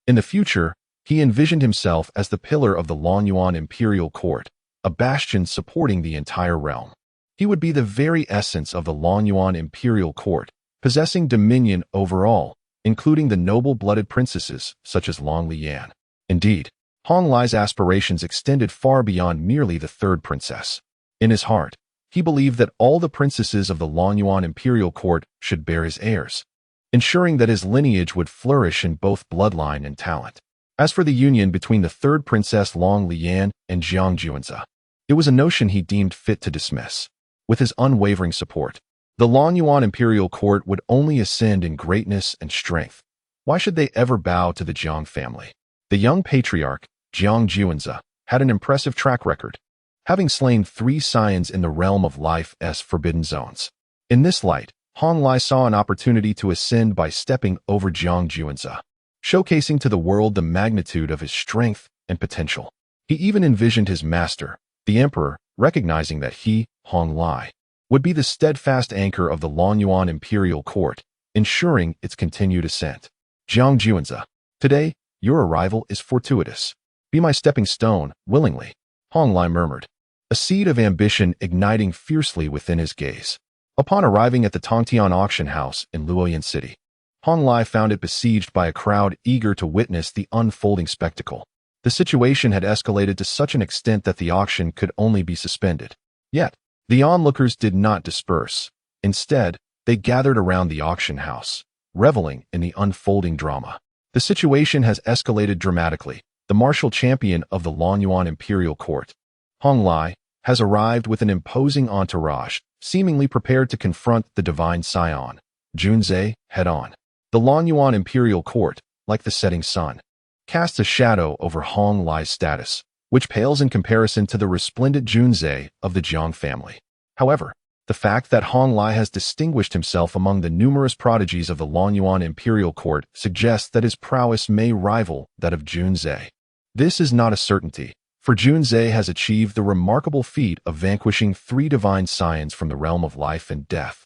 In the future, he envisioned himself as the pillar of the Longyuan Imperial court, a bastion supporting the entire realm. He would be the very essence of the Longyuan Imperial court, possessing dominion over all, including the noble-blooded princesses such as Long Lian. Indeed, Hong Lai's aspirations extended far beyond merely the third princess. In his heart, he believed that all the princesses of the Longyuan Imperial court should bear his heirs, ensuring that his lineage would flourish in both bloodline and talent. As for the union between the third princess Long Lian and Jiang Juanza, it was a notion he deemed fit to dismiss. With his unwavering support, the Longyuan Imperial court would only ascend in greatness and strength. Why should they ever bow to the Jiang family? The young patriarch, Jiang Juanza, had an impressive track record, having slain 3 scions in the realm of life's forbidden zones. In this light, Hong Lai saw an opportunity to ascend by stepping over Jiang Juanza, showcasing to the world the magnitude of his strength and potential. He even envisioned his master, the emperor, recognizing that he, Hong Lai, would be the steadfast anchor of the Longyuan Imperial court, ensuring its continued ascent. Jiang Juanza, today, your arrival is fortuitous. Be my stepping stone, willingly, Hong Lai murmured, a seed of ambition igniting fiercely within his gaze. Upon arriving at the Tongtian auction house in Luoyang City, Hong Lai found it besieged by a crowd eager to witness the unfolding spectacle. The situation had escalated to such an extent that the auction could only be suspended. Yet, the onlookers did not disperse. Instead, they gathered around the auction house, reveling in the unfolding drama. The situation has escalated dramatically. The martial champion of the Longyuan Imperial court, Hong Lai, has arrived with an imposing entourage, seemingly prepared to confront the divine scion, Junzhe, head-on. The Longyuan Imperial court, like the setting sun, casts a shadow over Hong Lai's status, which pales in comparison to the resplendent Junzhe of the Jiang family. However, the fact that Hong Lai has distinguished himself among the numerous prodigies of the Longyuan Imperial court suggests that his prowess may rival that of Junzhe. This is not a certainty, for Junzhe has achieved the remarkable feat of vanquishing 3 divine scions from the realm of life and death,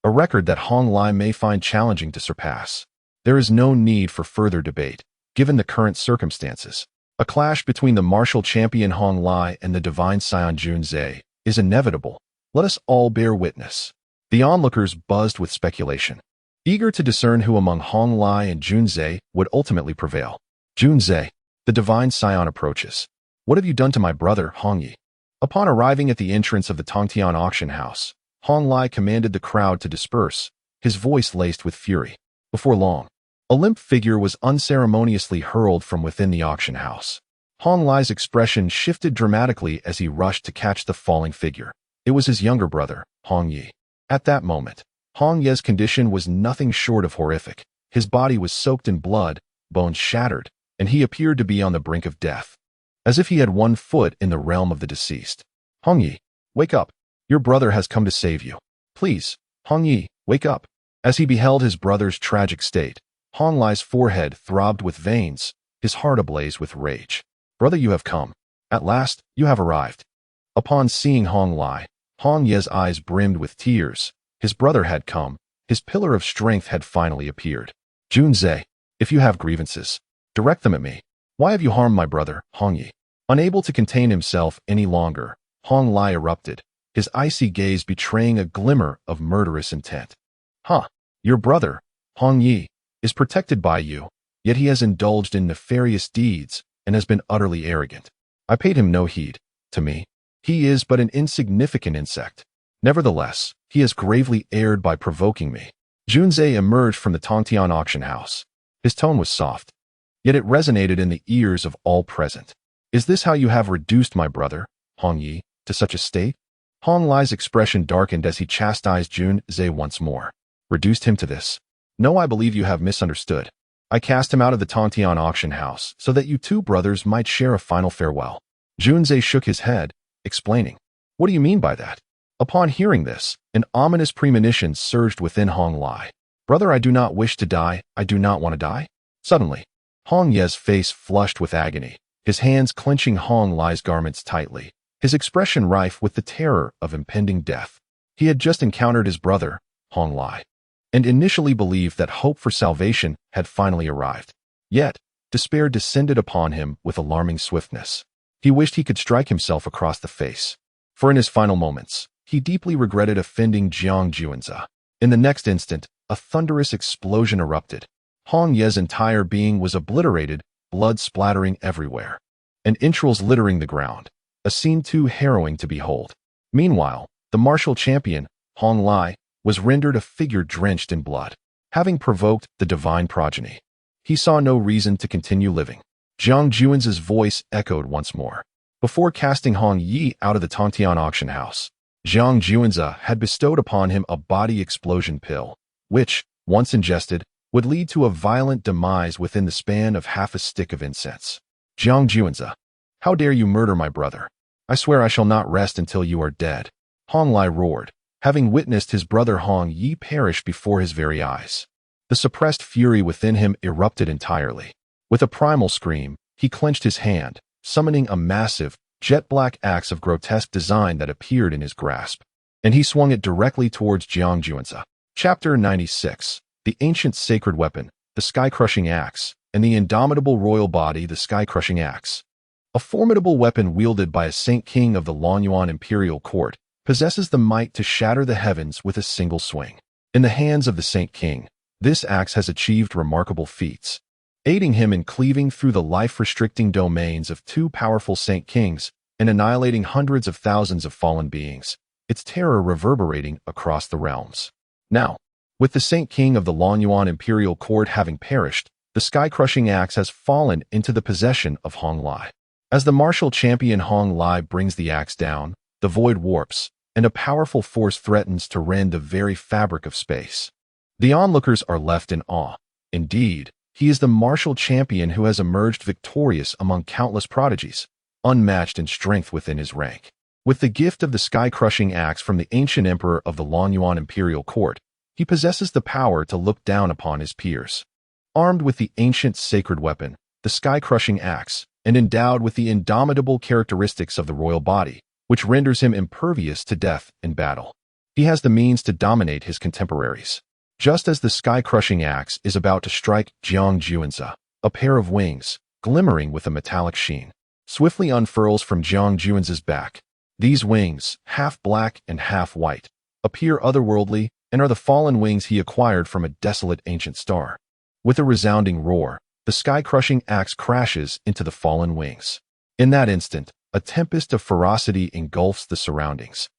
a record that Hong Lai may find challenging to surpass. There is no need for further debate, given the current circumstances. A clash between the martial champion Hong Lai and the divine scion Junzai is inevitable. Let us all bear witness. The onlookers buzzed with speculation, eager to discern who among Hong Lai and Junzai would ultimately prevail. Junzai, the divine scion approaches. What have you done to my brother, Hong Yi? Upon arriving at the entrance of the Tongtian auction house, Hong Lai commanded the crowd to disperse, his voice laced with fury. Before long, a limp figure was unceremoniously hurled from within the auction house. Hong Lai's expression shifted dramatically as he rushed to catch the falling figure. It was his younger brother, Hong Yi. At that moment, Hong Ye's condition was nothing short of horrific. His body was soaked in blood, bones shattered, and he appeared to be on the brink of death, as if he had one foot in the realm of the deceased. Hong Yi, wake up. Your brother has come to save you. Please, Hong Yi, wake up. As he beheld his brother's tragic state, Hong Lai's forehead throbbed with veins, his heart ablaze with rage. Brother, you have come. At last, you have arrived. Upon seeing Hong Lai, Hong Ye's eyes brimmed with tears. His brother had come. His pillar of strength had finally appeared. Junzai, if you have grievances, direct them at me. Why have you harmed my brother, Hong Yi? Unable to contain himself any longer, Hong Lai erupted, his icy gaze betraying a glimmer of murderous intent. Your brother, Hong Yi, is protected by you, yet he has indulged in nefarious deeds and has been utterly arrogant. I paid him no heed. To me, he is but an insignificant insect. Nevertheless, he has gravely erred by provoking me. Junzai emerged from the Tongtian auction house. His tone was soft, yet it resonated in the ears of all present. Is this how you have reduced my brother, Hong Yi, to such a state? Hong Lai's expression darkened as he chastised Junzai once more. Reduced him to this? No, I believe you have misunderstood. I cast him out of the Tongtian auction house so that you two brothers might share a final farewell. Junzai shook his head, explaining. What do you mean by that? Upon hearing this, an ominous premonition surged within Hong Lai. Brother, I do not wish to die. I do not want to die. Suddenly, Hong Ye's face flushed with agony, his hands clenching Hong Lai's garments tightly, his expression rife with the terror of impending death. He had just encountered his brother, Hong Lai, and initially believed that hope for salvation had finally arrived. Yet, despair descended upon him with alarming swiftness. He wished he could strike himself across the face, for in his final moments, he deeply regretted offending Jiang Juanza. In the next instant, a thunderous explosion erupted. Hong Ye's entire being was obliterated, blood splattering everywhere, and entrails littering the ground, a scene too harrowing to behold. Meanwhile, the martial champion, Hong Lai, was rendered a figure drenched in blood. Having provoked the divine progeny, he saw no reason to continue living. Jiang Juanza's voice echoed once more. Before casting Hong Yi out of the Tongtian auction house, Jiang Juanza had bestowed upon him a body explosion pill, which, once ingested, would lead to a violent demise within the span of half a stick of incense. Jiang Juanza, how dare you murder my brother? I swear I shall not rest until you are dead. Hong Lai roared, having witnessed his brother Hong Yi perish before his very eyes. The suppressed fury within him erupted entirely. With a primal scream, he clenched his hand, summoning a massive, jet-black axe of grotesque design that appeared in his grasp, and he swung it directly towards Jiang Juanza. Chapter 96. The ancient sacred weapon, the sky-crushing axe, and the indomitable royal body, the sky-crushing axe. A formidable weapon wielded by a Saint King of the Lonyuan Imperial Court, possesses the might to shatter the heavens with a single swing. In the hands of the Saint King, this axe has achieved remarkable feats, aiding him in cleaving through the life-restricting domains of two powerful Saint Kings and annihilating hundreds of thousands of fallen beings, its terror reverberating across the realms. Now, with the Saint King of the Lonyuan Imperial Court having perished, the sky-crushing axe has fallen into the possession of Hong Lai. As the martial champion Hong Lai brings the axe down, the void warps, and a powerful force threatens to rend the very fabric of space. The onlookers are left in awe. Indeed, he is the martial champion who has emerged victorious among countless prodigies, unmatched in strength within his rank. With the gift of the sky-crushing axe from the ancient emperor of the Lonyuan Imperial Court, he possesses the power to look down upon his peers. Armed with the ancient sacred weapon, the sky-crushing axe, and endowed with the indomitable characteristics of the royal body, which renders him impervious to death in battle, he has the means to dominate his contemporaries. Just as the sky-crushing axe is about to strike Jiang Juanza, a pair of wings, glimmering with a metallic sheen, swiftly unfurls from Jiang Juan's back. These wings, half black and half white, appear otherworldly and are the fallen wings he acquired from a desolate ancient star. With a resounding roar, the sky-crushing axe crashes into the fallen wings. In that instant, a tempest of ferocity engulfs the surroundings,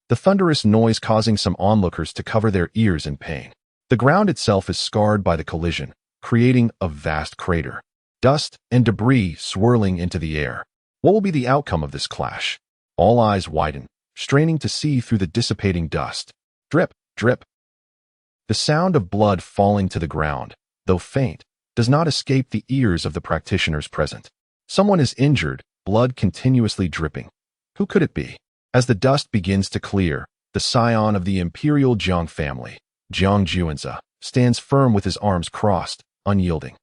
the thunderous noise causing some onlookers to cover their ears in pain. The ground itself is scarred by the collision, creating a vast crater. Dust and debris swirling into the air. What will be the outcome of this clash? All eyes widen, straining to see through the dissipating dust. Drip, drip. The sound of blood falling to the ground, though faint, does not escape the ears of the practitioners present. Someone is injured, blood continuously dripping. Who could it be? As the dust begins to clear, the scion of the Imperial Jiang family, Jiang Juanza, stands firm with his arms crossed, unyielding.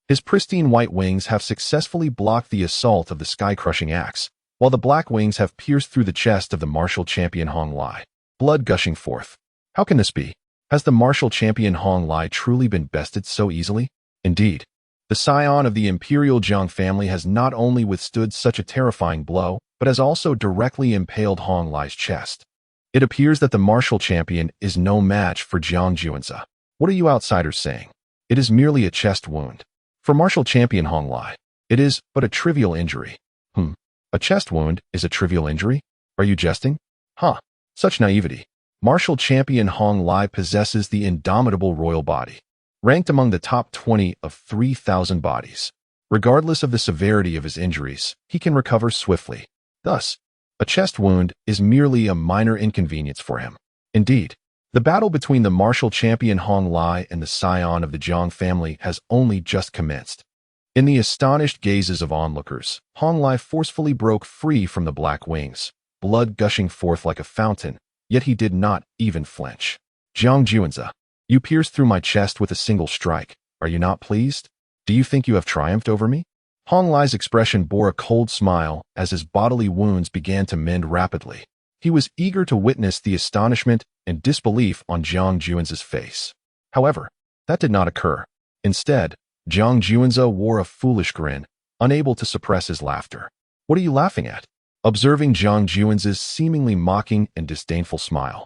His pristine white wings have successfully blocked the assault of the sky-crushing axe, while the black wings have pierced through the chest of the martial champion Hong Lai, blood gushing forth. How can this be? Has the martial champion Hong Lai truly been bested so easily? Indeed, the scion of the Imperial Jiang family has not only withstood such a terrifying blow, but has also directly impaled Hong Lai's chest. It appears that the martial champion is no match for Jiang Juanza. What are you outsiders saying? It is merely a chest wound. For martial champion Hong Lai, it is but a trivial injury. A chest wound is a trivial injury? Are you jesting? Such naivety. Martial champion Hong Lai possesses the indomitable royal body, ranked among the top 20 of 3,000 bodies. Regardless of the severity of his injuries, he can recover swiftly. Thus, a chest wound is merely a minor inconvenience for him. Indeed, the battle between the martial champion Hong Lai and the scion of the Jiang family has only just commenced. In the astonished gazes of onlookers, Hong Lai forcefully broke free from the black wings, blood gushing forth like a fountain, yet he did not even flinch. Jiang Juanza, you pierced through my chest with a single strike. Are you not pleased? Do you think you have triumphed over me? Hong Lai's expression bore a cold smile as his bodily wounds began to mend rapidly. He was eager to witness the astonishment and disbelief on Jiang Juanza's face. However, that did not occur. Instead, Jiang Juanza wore a foolish grin, unable to suppress his laughter. What are you laughing at? Observing Jiang Juanza's seemingly mocking and disdainful smile,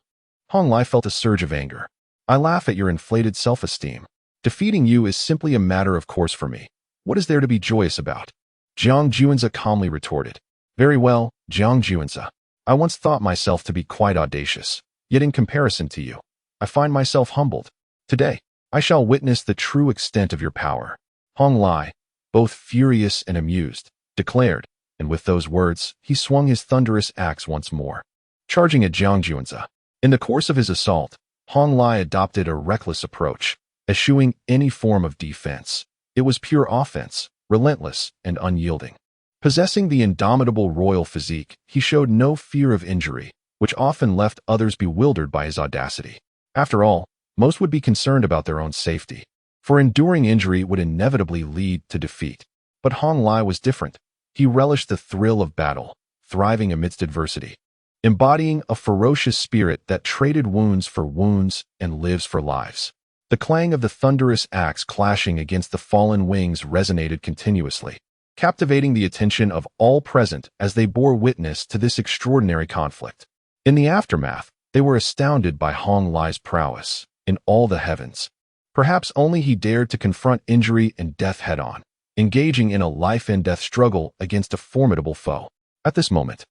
Hong Lai felt a surge of anger. I laugh at your inflated self-esteem. Defeating you is simply a matter of course for me. What is there to be joyous about? Jiang Juanza calmly retorted. Very well, Jiang Juanza. I once thought myself to be quite audacious, yet in comparison to you, I find myself humbled. Today, I shall witness the true extent of your power. Hong Lai, both furious and amused, declared, and with those words, he swung his thunderous axe once more, charging at Jiang Juanza. In the course of his assault, Hong Lai adopted a reckless approach, eschewing any form of defense. It was pure offense, relentless and unyielding. Possessing the indomitable royal physique, he showed no fear of injury, which often left others bewildered by his audacity. After all, most would be concerned about their own safety, for enduring injury would inevitably lead to defeat. But Hong Lai was different. He relished the thrill of battle, thriving amidst adversity, embodying a ferocious spirit that traded wounds for wounds and lives for lives. The clang of the thunderous axe clashing against the fallen wings resonated continuously, captivating the attention of all present as they bore witness to this extraordinary conflict. In the aftermath, they were astounded by Hong Lai's prowess in all the heavens. Perhaps only he dared to confront injury and death head-on, engaging in a life-and-death struggle against a formidable foe. At this moment,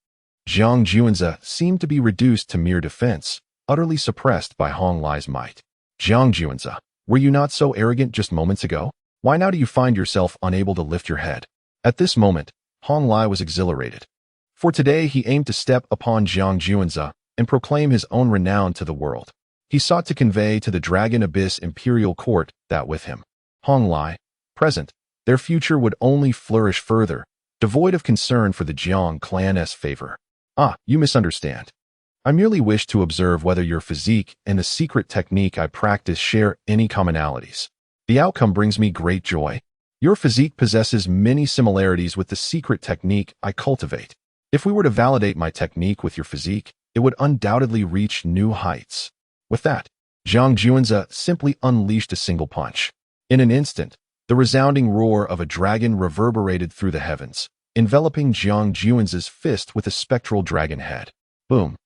Jiang Juanza seemed to be reduced to mere defense, utterly suppressed by Hong Lai's might. Jiang Juanza, were you not so arrogant just moments ago? Why now do you find yourself unable to lift your head? At this moment, Hong Lai was exhilarated. For today he aimed to step upon Jiang Juanza and proclaim his own renown to the world. He sought to convey to the Dragon Abyss Imperial Court that with him, Hong Lai, present, their future would only flourish further, devoid of concern for the Jiang clan's favor. You misunderstand. I merely wish to observe whether your physique and the secret technique I practice share any commonalities. The outcome brings me great joy. Your physique possesses many similarities with the secret technique I cultivate. If we were to validate my technique with your physique, it would undoubtedly reach new heights. With that, Jiang Juanza simply unleashed a single punch. In an instant, the The resounding roar of a dragon reverberated through the heavens, enveloping Jiang Juan's fist with a spectral dragon head. Boom!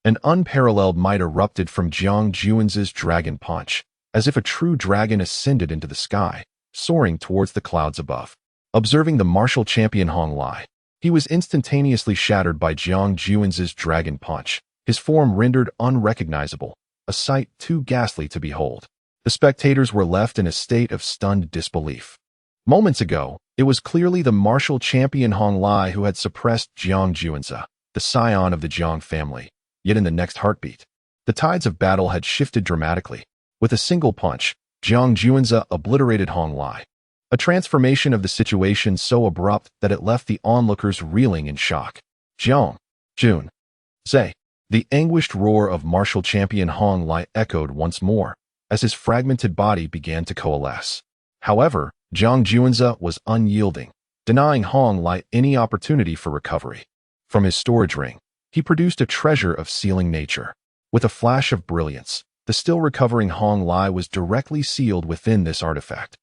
An unparalleled might erupted from Jiang Juan's dragon punch, as if a true dragon ascended into the sky, soaring towards the clouds above. Observing the martial champion Hong Lai, he was instantaneously shattered by Jiang Juan's dragon punch, his form rendered unrecognizable, a sight too ghastly to behold. The spectators were left in a state of stunned disbelief. Moments ago, it was clearly the martial champion Hong Lai who had suppressed Jiang Juanza, the scion of the Jiang family. Yet in the next heartbeat, the tides of battle had shifted dramatically. With a single punch, Jiang Juanza obliterated Hong Lai. A transformation of the situation so abrupt that it left the onlookers reeling in shock. Jiang Juanza. The anguished roar of martial champion Hong Lai echoed once more, as his fragmented body began to coalesce. However, Jiang Juanza was unyielding, denying Hong Lai any opportunity for recovery. From his storage ring, he produced a treasure of sealing nature. With a flash of brilliance, the still recovering Hong Lai was directly sealed within this artifact.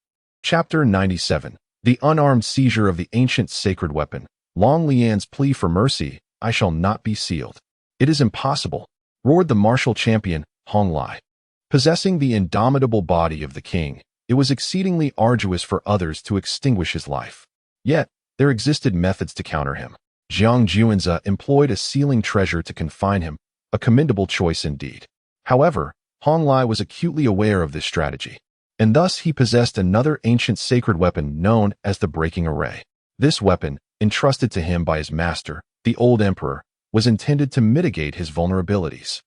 Chapter 97. The unarmed seizure of the ancient sacred weapon. Long Lian's plea for mercy, I shall not be sealed. It is impossible, roared the martial champion, Hong Lai. Possessing the indomitable body of the king, it was exceedingly arduous for others to extinguish his life. Yet, there existed methods to counter him. Jiang Juanza employed a sealing treasure to confine him, a commendable choice indeed. However, Hong Lai was acutely aware of this strategy, and thus he possessed another ancient sacred weapon known as the Breaking Array. This weapon, entrusted to him by his master, the old emperor, was intended to mitigate his vulnerabilities.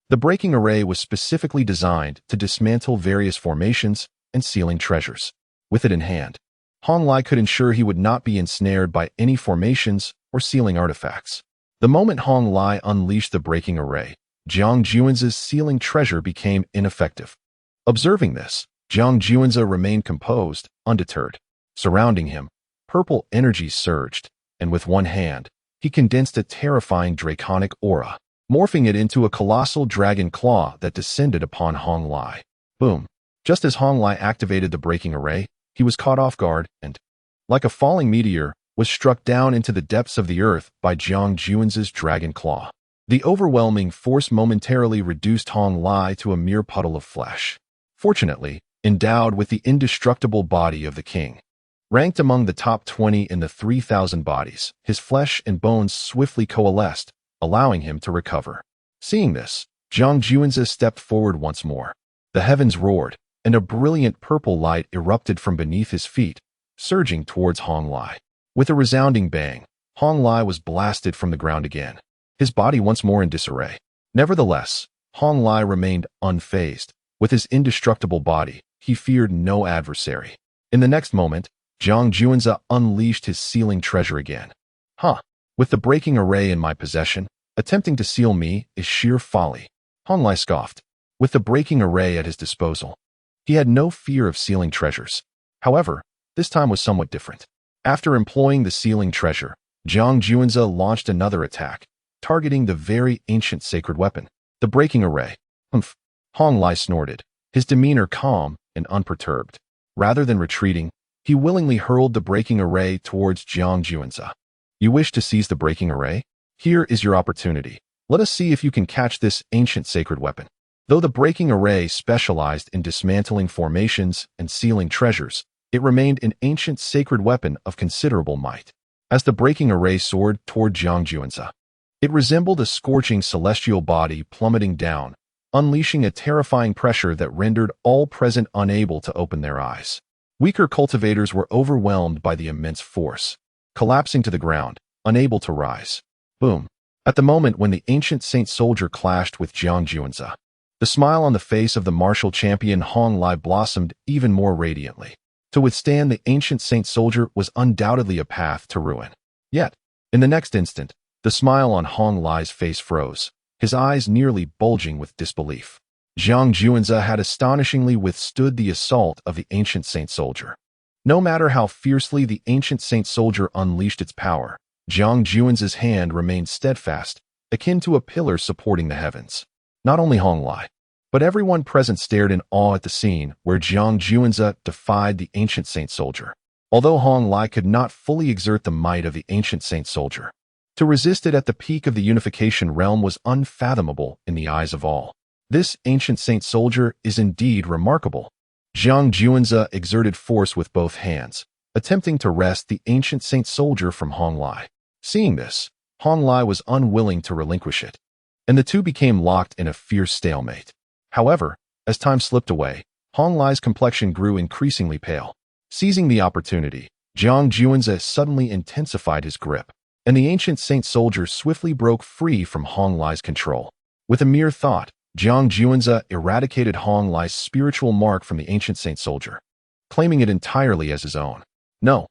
The Breaking Array was specifically designed to dismantle various formations and sealing treasures. With it in hand, Hong Lai could ensure he would not be ensnared by any formations or sealing artifacts. The moment Hong Lai unleashed the Breaking Array, Jiang Juan's sealing treasure became ineffective. Observing this, Jiang Juanza remained composed, undeterred. Surrounding him, purple energy surged, and with one hand, he condensed a terrifying draconic aura, morphing it into a colossal dragon claw that descended upon Hong Lai. Boom! Just as Hong Lai activated the Breaking Array, he was caught off guard and, like a falling meteor, was struck down into the depths of the earth by Jiang Juan's dragon claw. The overwhelming force momentarily reduced Hong Lai to a mere puddle of flesh. Fortunately, endowed with the indestructible body of the king, ranked among the top 20 in the 3,000 bodies, his flesh and bones swiftly coalesced, allowing him to recover. Seeing this, Jiang Juanza stepped forward once more. The heavens roared, and a brilliant purple light erupted from beneath his feet, surging towards Hong Lai. With a resounding bang, Hong Lai was blasted from the ground again, his body once more in disarray. Nevertheless, Hong Lai remained unfazed. With his indestructible body, he feared no adversary. In the next moment, Jiang Juanza unleashed his sealing treasure again. With the Breaking Array in my possession, attempting to seal me is sheer folly, Hong Lai scoffed. With the Breaking Array at his disposal, he had no fear of sealing treasures. However, this time was somewhat different. After employing the sealing treasure, Jiang Juanza launched another attack, targeting the very ancient sacred weapon, the Breaking Array. Humph! Hong Lai snorted, his demeanor calm and unperturbed. Rather than retreating, he willingly hurled the Breaking Array towards Jiang Juanza. You wish to seize the Breaking Array? Here is your opportunity. Let us see if you can catch this ancient sacred weapon. Though the Breaking Array specialized in dismantling formations and sealing treasures, it remained an ancient sacred weapon of considerable might. As the Breaking Array soared toward Jiang Juanza, it resembled a scorching celestial body plummeting down, unleashing a terrifying pressure that rendered all present unable to open their eyes. Weaker cultivators were overwhelmed by the immense force, collapsing to the ground, unable to rise. Boom! At the moment when the ancient saint soldier clashed with Jiang Juanza, the smile on the face of the martial champion Hong Lai blossomed even more radiantly. To withstand the ancient saint soldier was undoubtedly a path to ruin. Yet, in the next instant, the smile on Hong Lai's face froze, his eyes nearly bulging with disbelief. Jiang Juanza had astonishingly withstood the assault of the ancient saint soldier. No matter how fiercely the ancient saint soldier unleashed its power, Jiang Juanza's hand remained steadfast, akin to a pillar supporting the heavens. Not only Hong Lai, But everyone present stared in awe at the scene where Jiang Juanzi defied the ancient saint soldier. Although Hong Lai could not fully exert the might of the ancient saint soldier, to resist it at the peak of the unification realm was unfathomable in the eyes of all. This ancient saint soldier is indeed remarkable. Jiang Juanzi exerted force with both hands, attempting to wrest the ancient saint soldier from Hong Lai. Seeing this, Hong Lai was unwilling to relinquish it, and the two became locked in a fierce stalemate. However, as time slipped away, Hong Lai's complexion grew increasingly pale. Seizing the opportunity, Jiang Juanzi suddenly intensified his grip, and the ancient saint soldier swiftly broke free from Hong Lai's control. With a mere thought, Jiang Juanzi eradicated Hong Lai's spiritual mark from the ancient saint soldier, claiming it entirely as his own. No!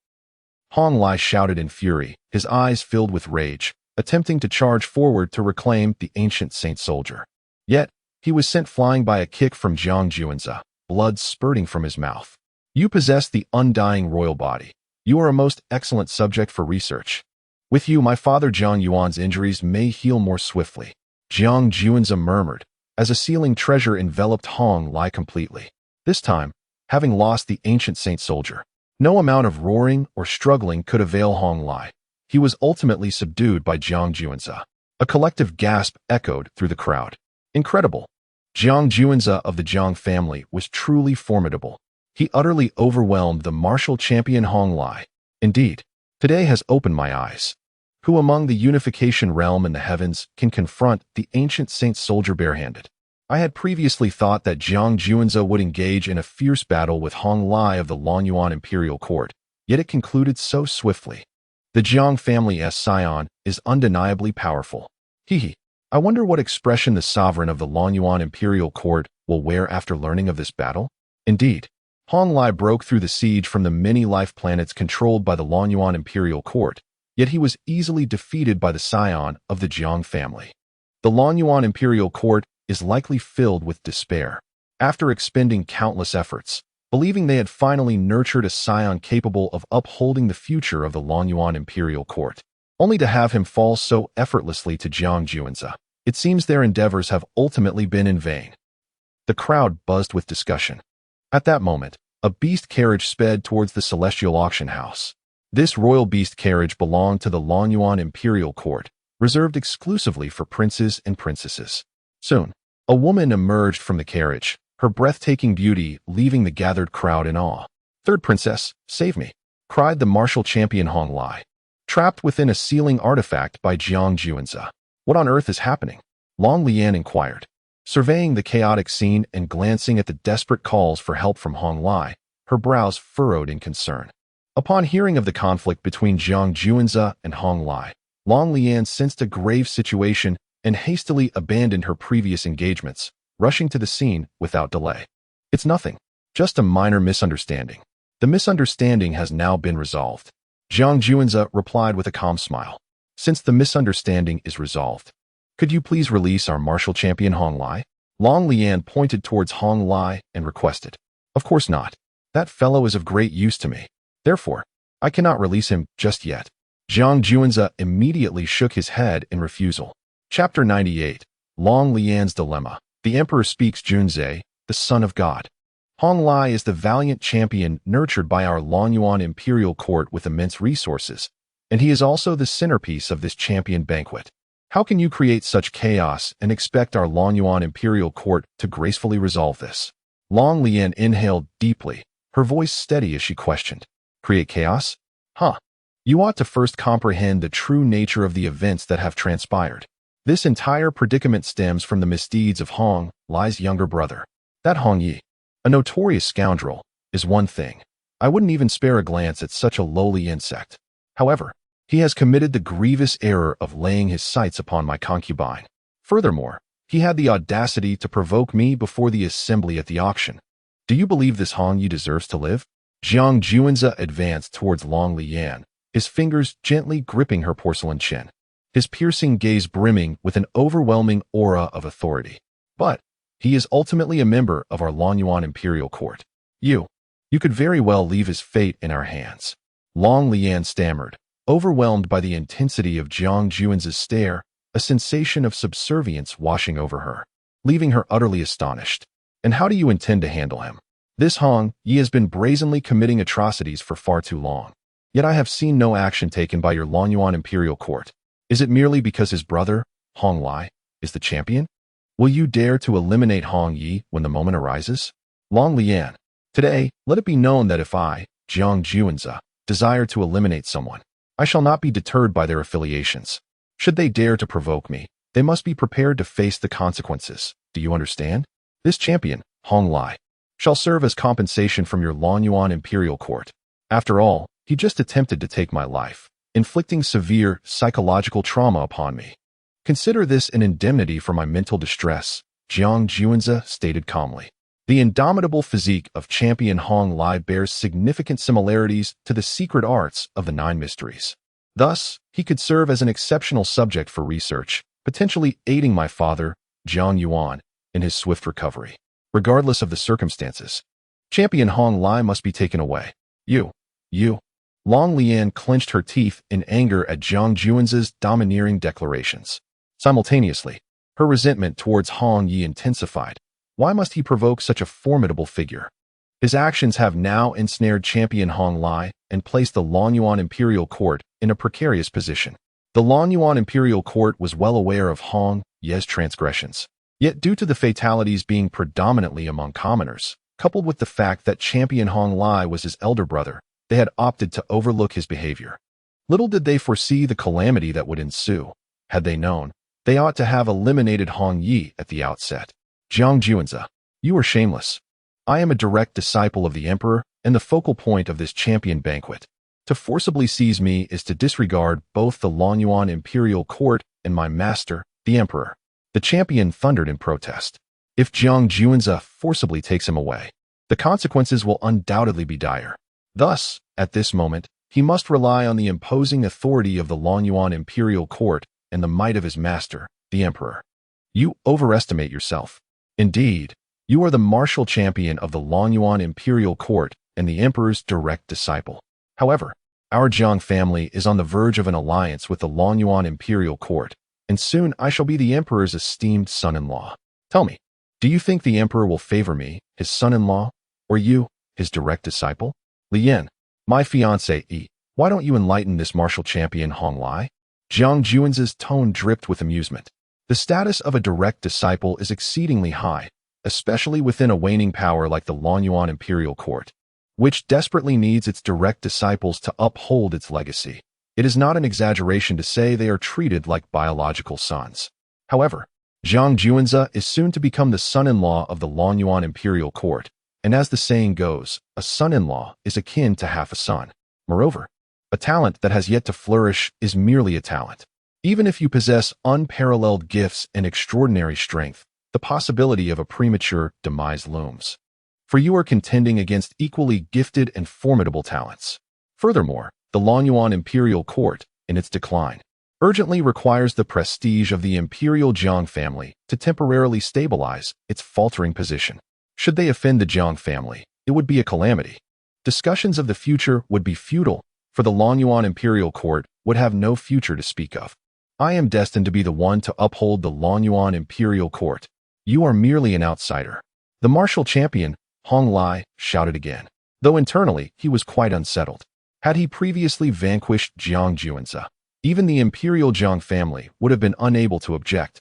Hong Lai shouted in fury, his eyes filled with rage, attempting to charge forward to reclaim the ancient saint soldier. Yet, he was sent flying by a kick from Jiang Juanzi, blood spurting from his mouth. You possess the undying royal body. You are a most excellent subject for research. With you, my father Jiang Yuan's injuries may heal more swiftly, Jiang Juanzi murmured, as a sealing treasure enveloped Hong Lai completely. This time, having lost the ancient saint soldier, no amount of roaring or struggling could avail Hong Lai. He was ultimately subdued by Jiang Juanzi. A collective gasp echoed through the crowd. Incredible! Jiang Juanzi of the Jiang family was truly formidable. He utterly overwhelmed the martial champion Hong Lai. Indeed, today has opened my eyes. Who among the unification realm and the heavens can confront the ancient saint soldier barehanded? I had previously thought that Jiang Juanzi would engage in a fierce battle with Hong Lai of the Longyuan Imperial Court, yet it concluded so swiftly. The Jiang family's scion is undeniably powerful. Hee. I wonder what expression the sovereign of the Longyuan Imperial Court will wear after learning of this battle? Indeed, Hong Lai broke through the siege from the many life planets controlled by the Longyuan Imperial Court, yet he was easily defeated by the scion of the Jiang family. The Longyuan Imperial Court is likely filled with despair. After expending countless efforts, believing they had finally nurtured a scion capable of upholding the future of the Longyuan Imperial Court, only to have him fall so effortlessly to Jiang Juanzi. It seems their endeavors have ultimately been in vain. The crowd buzzed with discussion. At that moment, a beast carriage sped towards the celestial auction house. This royal beast carriage belonged to the Longyuan Imperial Court, reserved exclusively for princes and princesses. Soon, a woman emerged from the carriage, her breathtaking beauty leaving the gathered crowd in awe. "Third princess, save me," cried the martial champion Hong Lai, trapped within a sealing artifact by Jiang Juanzi. "What on earth is happening?" Long Lian inquired. Surveying the chaotic scene and glancing at the desperate calls for help from Hong Lai, her brows furrowed in concern. Upon hearing of the conflict between Jiang Juanzi and Hong Lai, Long Lian sensed a grave situation and hastily abandoned her previous engagements, rushing to the scene without delay. "It's nothing, just a minor misunderstanding. The misunderstanding has now been resolved," Jiang Juanzi replied with a calm smile. "Since the misunderstanding is resolved, could you please release our martial champion Hong Lai?" Long Lian pointed towards Hong Lai and requested. "Of course not. That fellow is of great use to me. Therefore, I cannot release him just yet." Jiang Juanzi immediately shook his head in refusal. Chapter 98. Long Lian's Dilemma. The Emperor speaks Junzai, the Son of God. Hong Lai is the valiant champion nurtured by our Longyuan Imperial Court with immense resources, and he is also the centerpiece of this champion banquet. How can you create such chaos and expect our Longyuan Imperial Court to gracefully resolve this? Long Lian inhaled deeply, her voice steady as she questioned. "Create chaos? Huh. You ought to first comprehend the true nature of the events that have transpired. This entire predicament stems from the misdeeds of Hong Lai's younger brother. That Hong Yi, a notorious scoundrel, is one thing. I wouldn't even spare a glance at such a lowly insect. However, he has committed the grievous error of laying his sights upon my concubine. Furthermore, he had the audacity to provoke me before the assembly at the auction. Do you believe this Hong Yi deserves to live?" Jiang Juanzi advanced towards Long Lian, his fingers gently gripping her porcelain chin, his piercing gaze brimming with an overwhelming aura of authority. "But he is ultimately a member of our Longyuan Imperial Court. You could very well leave his fate in our hands." Long Lian stammered, overwhelmed by the intensity of Jiang Juanzi's stare, a sensation of subservience washing over her. leaving her utterly astonished. And how do you intend to handle him? This Hong Yi has been brazenly committing atrocities for far too long. Yet I have seen no action taken by your Longyuan Imperial Court. Is it merely because his brother, Hong Lai, is the champion? Will you dare to eliminate Hong Yi when the moment arises? Long Lian. Today, let it be known that if I, Jiang Juanze, desire to eliminate someone, I shall not be deterred by their affiliations. Should they dare to provoke me, they must be prepared to face the consequences. Do you understand? This champion, Hong Lai, shall serve as compensation from your Longyuan Imperial Court. After all, he just attempted to take my life, inflicting severe psychological trauma upon me. Consider this an indemnity for my mental distress, Jiang Juanze stated calmly. The indomitable physique of champion Hong Lai bears significant similarities to the secret arts of the Nine Mysteries. Thus, he could serve as an exceptional subject for research, potentially aiding my father, Jiang Yuan, in his swift recovery. Regardless of the circumstances, champion Hong Lai must be taken away. You. Long Lian clenched her teeth in anger at Jiang Juanze's domineering declarations. Simultaneously, her resentment towards Hong Yi intensified. Why must he provoke such a formidable figure? His actions have now ensnared champion Hong Lai and placed the Longyuan Imperial Court in a precarious position. The Longyuan Imperial Court was well aware of Hong Yi's transgressions. Yet due to the fatalities being predominantly among commoners, coupled with the fact that champion Hong Lai was his elder brother, they had opted to overlook his behavior. Little did they foresee the calamity that would ensue. Had they known, they ought to have eliminated Hong Yi at the outset. Jiang Juanze, you are shameless. I am a direct disciple of the Emperor and the focal point of this champion banquet. To forcibly seize me is to disregard both the Longyuan Imperial Court and my master, the Emperor. The champion thundered in protest. If Jiang Juanze forcibly takes him away, the consequences will undoubtedly be dire. Thus, at this moment, he must rely on the imposing authority of the Longyuan Imperial Court and the might of his master, the Emperor. You overestimate yourself. Indeed, you are the martial champion of the Longyuan Imperial Court and the Emperor's direct disciple. However, our Jiang family is on the verge of an alliance with the Longyuan Imperial Court, and soon I shall be the Emperor's esteemed son-in-law. Tell me, do you think the Emperor will favor me, his son-in-law, or you, his direct disciple? Lian, my fiancé, why don't you enlighten this martial champion Hong Lai? Jiang Juanze's tone dripped with amusement. The status of a direct disciple is exceedingly high, especially within a waning power like the Longyuan Imperial Court, which desperately needs its direct disciples to uphold its legacy. It is not an exaggeration to say they are treated like biological sons. However, Jiang Juanze is soon to become the son-in-law of the Longyuan Imperial Court, and as the saying goes, a son-in-law is akin to half a son. Moreover, a talent that has yet to flourish is merely a talent. Even if you possess unparalleled gifts and extraordinary strength, the possibility of a premature demise looms. For you are contending against equally gifted and formidable talents. Furthermore, the Longyuan Imperial Court, in its decline, urgently requires the prestige of the Imperial Jiang family to temporarily stabilize its faltering position. Should they offend the Jiang family, it would be a calamity. Discussions of the future would be futile, for the Longyuan Imperial Court would have no future to speak of. I am destined to be the one to uphold the Longyuan Imperial Court. You are merely an outsider. The martial champion, Hong Lai, shouted again, though internally he was quite unsettled. Had he previously vanquished Jiang Juanze, even the Imperial Jiang family would have been unable to object,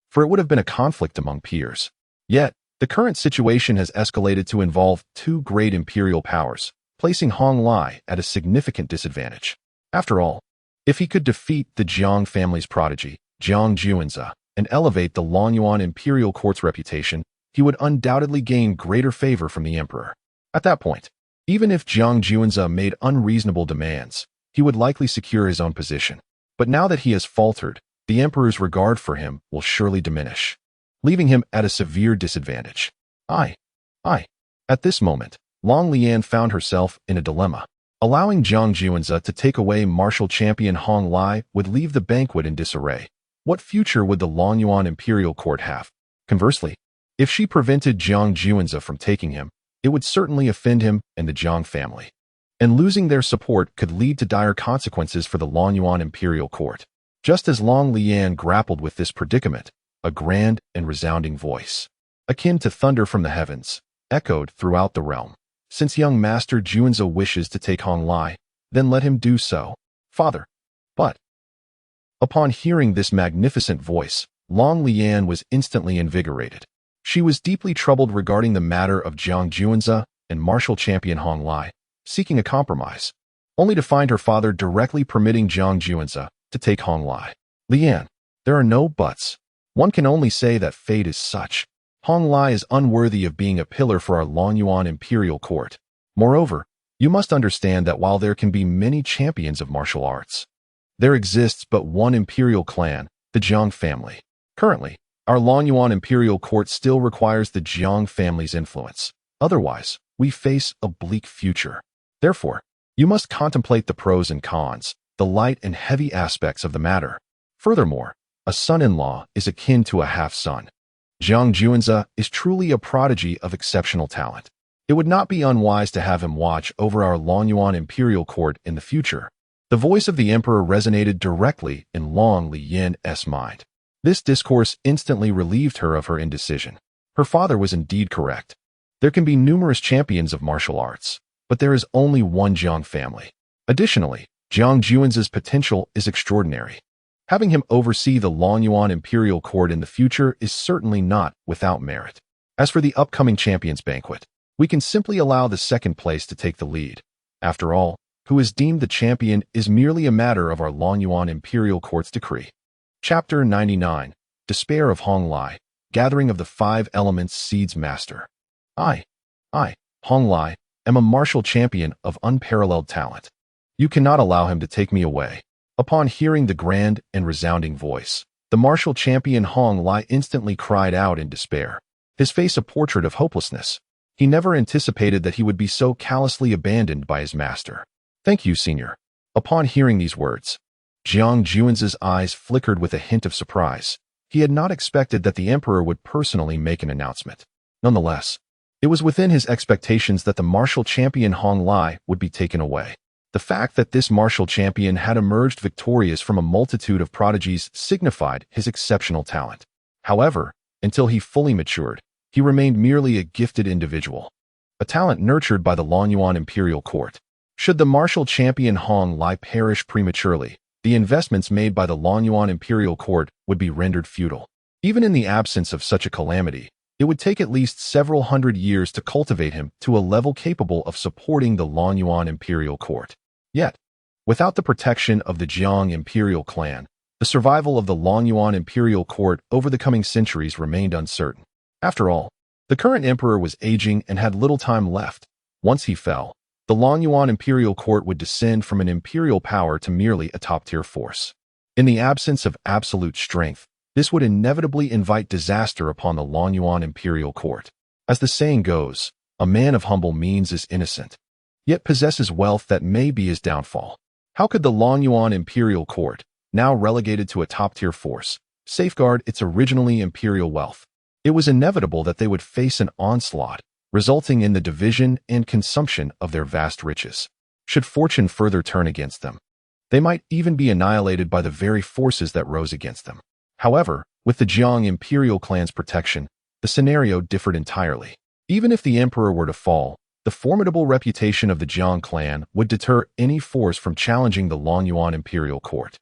for it would have been a conflict among peers. Yet, the current situation has escalated to involve two great imperial powers, placing Hong Lai at a significant disadvantage. After all, if he could defeat the Jiang family's prodigy, Jiang Juanze, and elevate the Longyuan Imperial Court's reputation, he would undoubtedly gain greater favor from the Emperor. At that point, even if Jiang Juanze made unreasonable demands, he would likely secure his own position. But now that he has faltered, the Emperor's regard for him will surely diminish, leaving him at a severe disadvantage. At this moment, Long Lian found herself in a dilemma. Allowing Jiang Juanze to take away martial champion Hong Lai would leave the banquet in disarray. What future would the Longyuan Imperial Court have? Conversely, if she prevented Jiang Juanze from taking him, it would certainly offend him and the Jiang family. And losing their support could lead to dire consequences for the Longyuan Imperial Court. Just as Long Lian grappled with this predicament, a grand and resounding voice, akin to thunder from the heavens, echoed throughout the realm. Since young Master Juanza wishes to take Hong Lai, then let him do so, father. But upon hearing this magnificent voice, Long Lian was instantly invigorated. She was deeply troubled regarding the matter of Jiang Juanza and martial champion Hong Lai, seeking a compromise, only to find her father directly permitting Jiang Juanza to take Hong Lai. Lian, there are no buts. One can only say that fate is such. Hong Lai is unworthy of being a pillar for our Longyuan Imperial Court. Moreover, you must understand that while there can be many champions of martial arts, there exists but one imperial clan, the Jiang family. Currently, our Longyuan Imperial Court still requires the Jiang family's influence. Otherwise, we face a bleak future. Therefore, you must contemplate the pros and cons, the light and heavy aspects of the matter. Furthermore, a son-in-law is akin to a half-son. Jiang Juanza is truly a prodigy of exceptional talent. It would not be unwise to have him watch over our Longyuan Imperial Court in the future. The voice of the emperor resonated directly in Long Lian's mind. This discourse instantly relieved her of her indecision. Her father was indeed correct. There can be numerous champions of martial arts, but there is only one Jiang family. Additionally, Jiang Juanza's potential is extraordinary. Having him oversee the Longyuan Imperial Court in the future is certainly not without merit. As for the upcoming Champions Banquet, we can simply allow the second place to take the lead. After all, who is deemed the champion is merely a matter of our Longyuan Imperial Court's decree. Chapter 99. Despair of Hong Lai, Gathering of the Five Elements Seeds Master. I, Hong Lai, am a martial champion of unparalleled talent. You cannot allow him to take me away. Upon hearing the grand and resounding voice, the martial champion Hong Lai instantly cried out in despair, his face a portrait of hopelessness. He never anticipated that he would be so callously abandoned by his master. Thank you, senior. Upon hearing these words, Jiang Juanza's eyes flickered with a hint of surprise. He had not expected that the emperor would personally make an announcement. Nonetheless, it was within his expectations that the martial champion Hong Lai would be taken away. The fact that this martial champion had emerged victorious from a multitude of prodigies signified his exceptional talent. However, until he fully matured, he remained merely a gifted individual, a talent nurtured by the Longyuan Imperial Court. Should the martial champion Hong Lai perish prematurely, the investments made by the Longyuan Imperial Court would be rendered futile. Even in the absence of such a calamity, it would take at least several hundred years to cultivate him to a level capable of supporting the Longyuan Imperial Court. Yet, without the protection of the Jiang Imperial clan, the survival of the Longyuan Imperial Court over the coming centuries remained uncertain. After all, the current emperor was aging and had little time left. Once he fell, the Longyuan Imperial Court would descend from an imperial power to merely a top-tier force. In the absence of absolute strength, this would inevitably invite disaster upon the Longyuan Imperial Court. As the saying goes, a man of humble means is innocent, yet possesses wealth that may be his downfall. How could the Longyuan Imperial Court, now relegated to a top-tier force, safeguard its originally imperial wealth? It was inevitable that they would face an onslaught, resulting in the division and consumption of their vast riches. Should fortune further turn against them, they might even be annihilated by the very forces that rose against them. However, with the Jiang Imperial clan's protection, the scenario differed entirely. Even if the emperor were to fall, the formidable reputation of the Jiang clan would deter any force from challenging the Longyuan Imperial Court.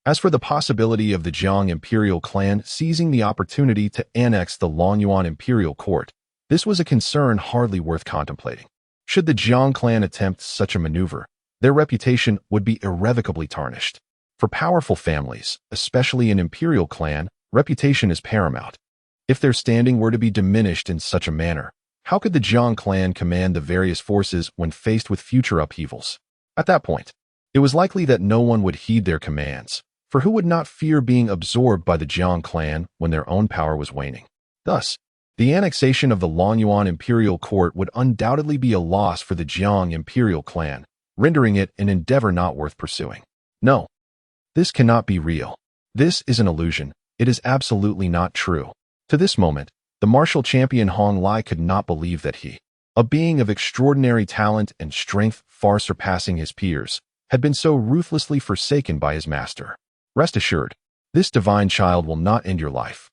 As for the possibility of the Jiang Imperial clan seizing the opportunity to annex the Longyuan Imperial Court, this was a concern hardly worth contemplating. Should the Jiang clan attempt such a maneuver, their reputation would be irrevocably tarnished. For powerful families, especially an imperial clan, reputation is paramount. If their standing were to be diminished in such a manner, how could the Jiang clan command the various forces when faced with future upheavals? At that point, it was likely that no one would heed their commands, for who would not fear being absorbed by the Jiang clan when their own power was waning? Thus, the annexation of the Longyuan Imperial Court would undoubtedly be a loss for the Jiang Imperial clan, rendering it an endeavor not worth pursuing. No, this cannot be real. This is an illusion. It is absolutely not true. To this moment, the martial champion Hong Lai could not believe that he, a being of extraordinary talent and strength far surpassing his peers, had been so ruthlessly forsaken by his master. Rest assured, this divine child will not end your life.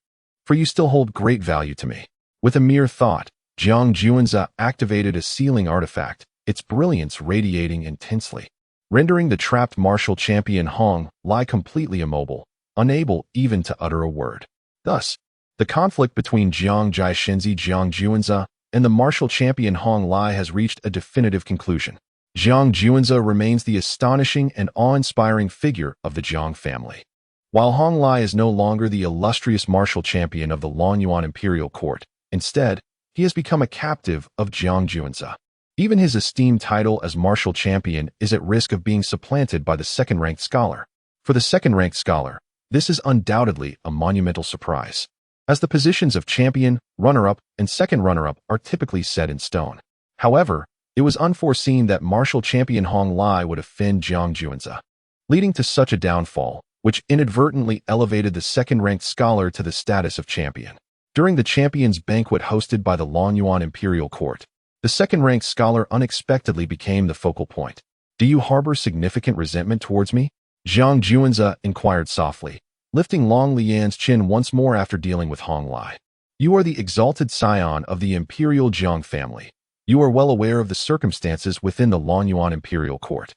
for you still hold great value to me." With a mere thought, Jiang Juanzi activated a sealing artifact, its brilliance radiating intensely, rendering the trapped martial champion Hong Lai completely immobile, unable even to utter a word. Thus, the conflict between Jiang Jiaxinzi Jiang Juanzi and the martial champion Hong Lai has reached a definitive conclusion. Jiang Juanzi remains the astonishing and awe-inspiring figure of the Jiang family, while Hong Lai is no longer the illustrious martial champion of the Longyuan Imperial Court. Instead, he has become a captive of Jiang Juanzi. Even his esteemed title as martial champion is at risk of being supplanted by the second-ranked scholar. For the second-ranked scholar, this is undoubtedly a monumental surprise, as the positions of champion, runner-up, and second runner-up are typically set in stone. However, it was unforeseen that martial champion Hong Lai would offend Jiang Juanzi, leading to such a downfall, which inadvertently elevated the second-ranked scholar to the status of champion. During the champions' banquet hosted by the Longyuan Imperial Court, the second-ranked scholar unexpectedly became the focal point. "Do you harbor significant resentment towards me?" Jiang Juanzi inquired softly, lifting Long Lian's chin once more after dealing with Hong Lai. "You are the exalted scion of the Imperial Jiang family. You are well aware of the circumstances within the Longyuan Imperial Court.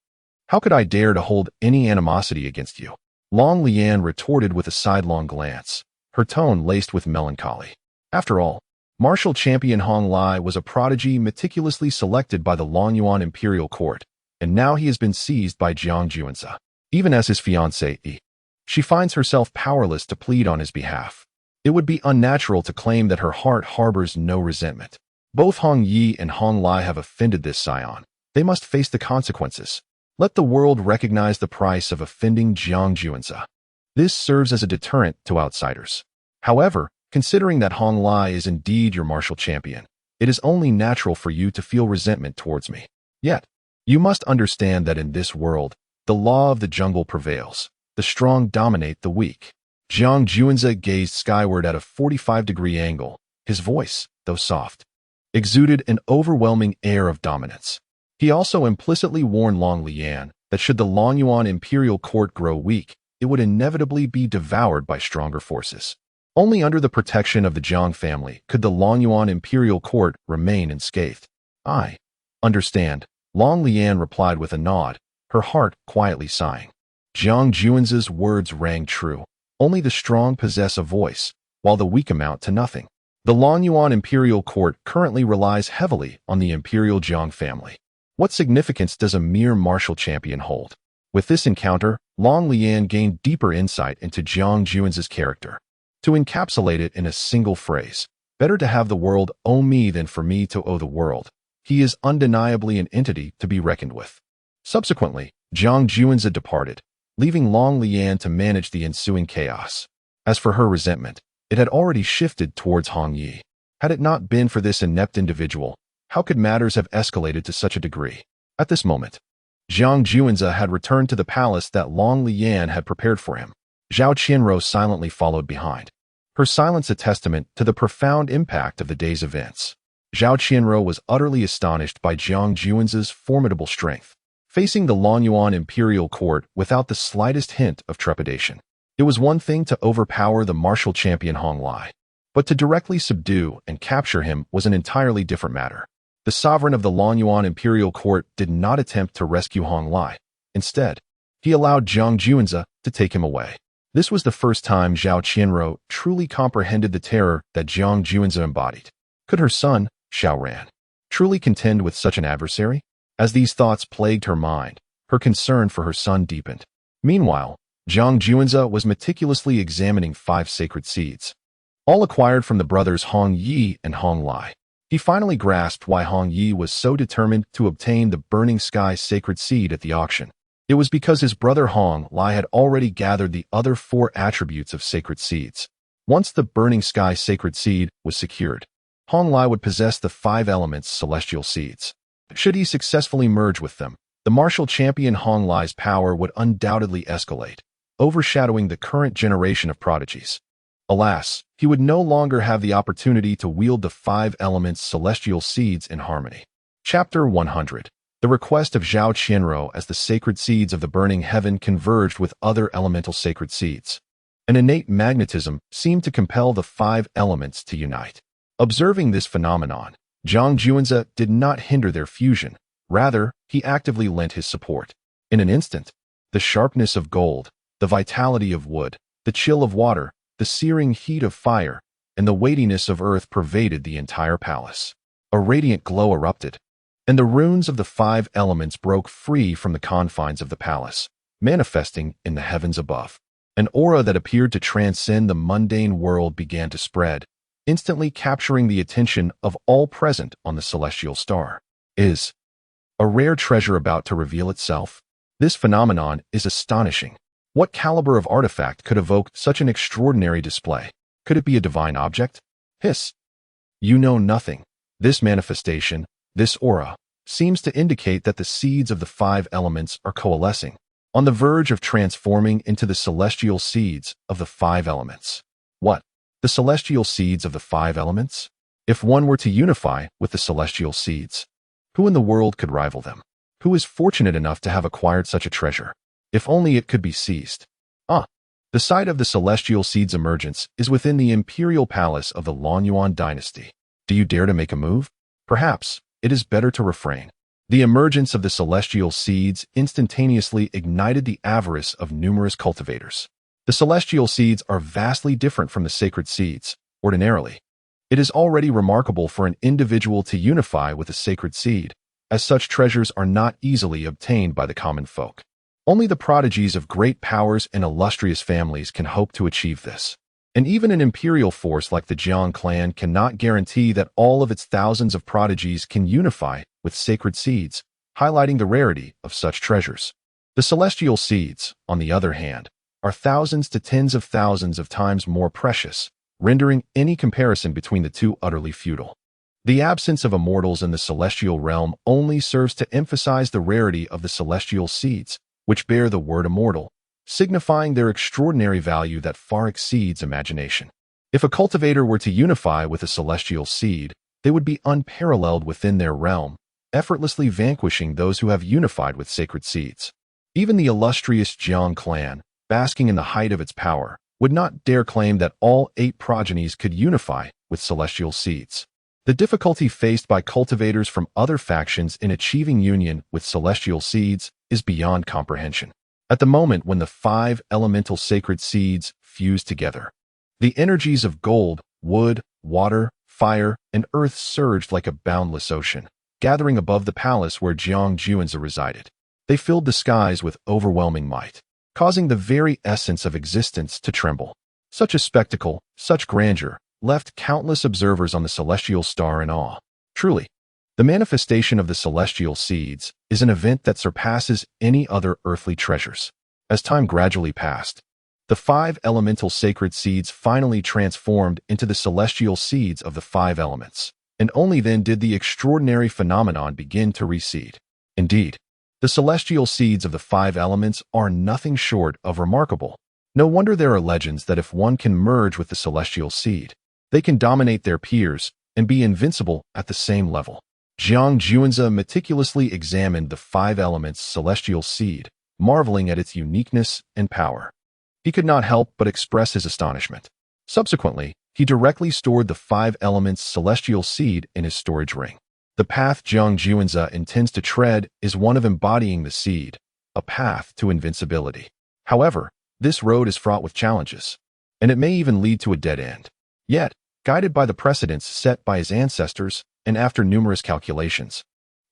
How could I dare to hold any animosity against you?" Long Lian retorted with a sidelong glance, her tone laced with melancholy. After all, martial champion Hong Lai was a prodigy meticulously selected by the Longyuan Imperial Court, and now he has been seized by Jiang Juanzi. Even as his fiancée, she finds herself powerless to plead on his behalf. It would be unnatural to claim that her heart harbors no resentment. Both Hong Yi and Hong Lai have offended this scion. They must face the consequences. Let the world recognize the price of offending Jiang Juanzi. This serves as a deterrent to outsiders. However, considering that Hong Lai is indeed your martial champion, it is only natural for you to feel resentment towards me. Yet, you must understand that in this world, the law of the jungle prevails. The strong dominate the weak. Jiang Juanzi gazed skyward at a 45-degree angle. His voice, though soft, exuded an overwhelming air of dominance. He also implicitly warned Long Lian that should the Longyuan Imperial Court grow weak, it would inevitably be devoured by stronger forces. Only under the protection of the Jiang family could the Longyuan Imperial Court remain unscathed. "I understand," Long Lian replied with a nod, her heart quietly sighing. Jiang Juanzi's words rang true. Only the strong possess a voice, while the weak amount to nothing. The Longyuan Imperial Court currently relies heavily on the Imperial Jiang family. What significance does a mere martial champion hold? With this encounter, Long Lian gained deeper insight into Jiang Juanzi's character. To encapsulate it in a single phrase, better to have the world owe me than for me to owe the world. He is undeniably an entity to be reckoned with. Subsequently, Jiang Juanzi departed, leaving Long Lian to manage the ensuing chaos. As for her resentment, it had already shifted towards Hong Yi. Had it not been for this inept individual, how could matters have escalated to such a degree? At this moment, Jiang Juanzi had returned to the palace that Long Lian had prepared for him. Zhao Qianrou silently followed behind, her silence a testament to the profound impact of the day's events. Zhao Qianrou was utterly astonished by Jiang Juanzi's formidable strength, facing the Longyuan Imperial Court without the slightest hint of trepidation. It was one thing to overpower the martial champion Hong Lai, but to directly subdue and capture him was an entirely different matter. The sovereign of the Longyuan Imperial Court did not attempt to rescue Hong Lai. Instead, he allowed Jiang Juanzi to take him away. This was the first time Zhao Qianrou truly comprehended the terror that Jiang Juanzi embodied. Could her son, Xiao Ran, truly contend with such an adversary? As these thoughts plagued her mind, her concern for her son deepened. Meanwhile, Jiang Juanzi was meticulously examining 5 sacred seeds, all acquired from the brothers Hong Yi and Hong Lai. He finally grasped why Hong Yi was so determined to obtain the Burning Sky sacred seed at the auction. It was because his brother Hong Lai had already gathered the other 4 attributes of sacred seeds. Once the Burning Sky sacred seed was secured, Hong Lai would possess the 5 elements celestial seeds. Should he successfully merge with them, the martial champion Hong Lai's power would undoubtedly escalate, overshadowing the current generation of prodigies. Alas, he would no longer have the opportunity to wield the 5 elements celestial seeds in harmony. Chapter 100. The request of Zhao Qianrou as the sacred seeds of the burning heaven converged with other elemental sacred seeds. An innate magnetism seemed to compel the five elements to unite. Observing this phenomenon, Zhang Juanze did not hinder their fusion. Rather, he actively lent his support. In an instant, the sharpness of gold, the vitality of wood, the chill of water, the searing heat of fire, and the weightiness of earth pervaded the entire palace. A radiant glow erupted, and the runes of the five elements broke free from the confines of the palace, manifesting in the heavens above. An aura that appeared to transcend the mundane world began to spread, instantly capturing the attention of all present on the celestial star. Is a rare treasure about to reveal itself? This phenomenon is astonishing. What caliber of artifact could evoke such an extraordinary display? Could it be a divine object? Hiss. You know nothing. This manifestation, this aura, seems to indicate that the seeds of the five elements are coalescing, on the verge of transforming into the celestial seeds of the five elements. What? The celestial seeds of the five elements? If one were to unify with the celestial seeds, who in the world could rival them? Who is fortunate enough to have acquired such a treasure? If only it could be seized. The site of the celestial seed's emergence is within the Imperial Palace of the Lonyuan dynasty. Do you dare to make a move? Perhaps it is better to refrain. The emergence of the celestial seeds instantaneously ignited the avarice of numerous cultivators. The celestial seeds are vastly different from the sacred seeds, ordinarily. It is already remarkable for an individual to unify with a sacred seed, as such treasures are not easily obtained by the common folk. Only the prodigies of great powers and illustrious families can hope to achieve this. And even an imperial force like the Jiang clan cannot guarantee that all of its thousands of prodigies can unify with sacred seeds, highlighting the rarity of such treasures. The celestial seeds, on the other hand, are thousands to tens of thousands of times more precious, rendering any comparison between the two utterly futile. The absence of immortals in the celestial realm only serves to emphasize the rarity of the celestial seeds, which bear the word immortal, signifying their extraordinary value that far exceeds imagination. If a cultivator were to unify with a celestial seed, they would be unparalleled within their realm, effortlessly vanquishing those who have unified with sacred seeds. Even the illustrious Jiang clan, basking in the height of its power, would not dare claim that all 8 progenies could unify with celestial seeds. The difficulty faced by cultivators from other factions in achieving union with celestial seeds is beyond comprehension. At the moment when the 5 elemental sacred seeds fuse together, the energies of gold, wood, water, fire, and earth surged like a boundless ocean, gathering above the palace where Zhang Juanze resided. They filled the skies with overwhelming might, causing the very essence of existence to tremble. Such a spectacle, such grandeur, left countless observers on the celestial star in awe. Truly, the manifestation of the celestial seeds is an event that surpasses any other earthly treasures. As time gradually passed, the 5 elemental sacred seeds finally transformed into the celestial seeds of the 5 elements, and only then did the extraordinary phenomenon begin to recede. Indeed, the celestial seeds of the 5 elements are nothing short of remarkable. No wonder there are legends that if one can merge with the celestial seed, they can dominate their peers and be invincible at the same level. Zhang Juanze meticulously examined the 5 elements' celestial seed, marveling at its uniqueness and power. He could not help but express his astonishment. Subsequently, he directly stored the 5 elements' celestial seed in his storage ring. The path Zhang Juanze intends to tread is one of embodying the seed, a path to invincibility. However, this road is fraught with challenges, and it may even lead to a dead end. Yet, guided by the precedents set by his ancestors, and after numerous calculations,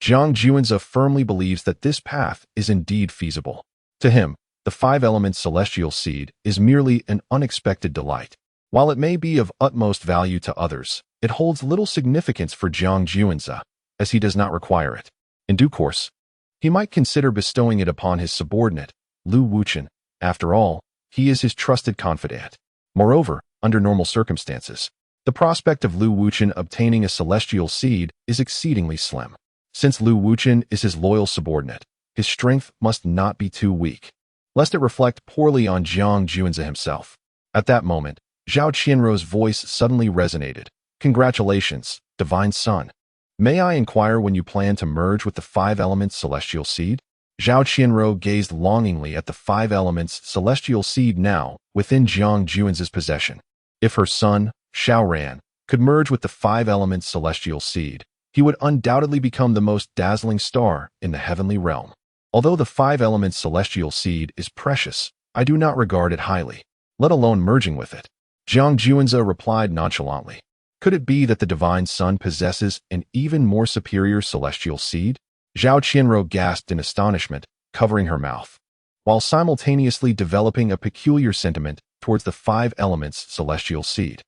Zhang Juanze firmly believes that this path is indeed feasible. To him, the 5 elements celestial seed is merely an unexpected delight. While it may be of utmost value to others, it holds little significance for Zhang Juanze, as he does not require it. In due course, he might consider bestowing it upon his subordinate, Lu Wuchen. After all, he is his trusted confidant. Moreover, under normal circumstances, the prospect of Lu Wuchen obtaining a celestial seed is exceedingly slim. Since Lu Wuchen is his loyal subordinate, his strength must not be too weak, lest it reflect poorly on Zhang Juanze himself. At that moment, Zhao Qianrou's voice suddenly resonated. Congratulations, divine son. May I inquire when you plan to merge with the 5 elements celestial seed? Zhao Qianruo gazed longingly at the 5 elements celestial seed now within Jiang Juan's possession. If her son, Xiao Ran, could merge with the 5 elements celestial seed, he would undoubtedly become the most dazzling star in the heavenly realm. Although the 5 elements celestial seed is precious, I do not regard it highly, let alone merging with it. Jiang Juanzi replied nonchalantly. Could it be that the divine son possesses an even more superior celestial seed? Zhao Qianruo gasped in astonishment, covering her mouth, while simultaneously developing a peculiar sentiment towards the 5 elements celestial seed.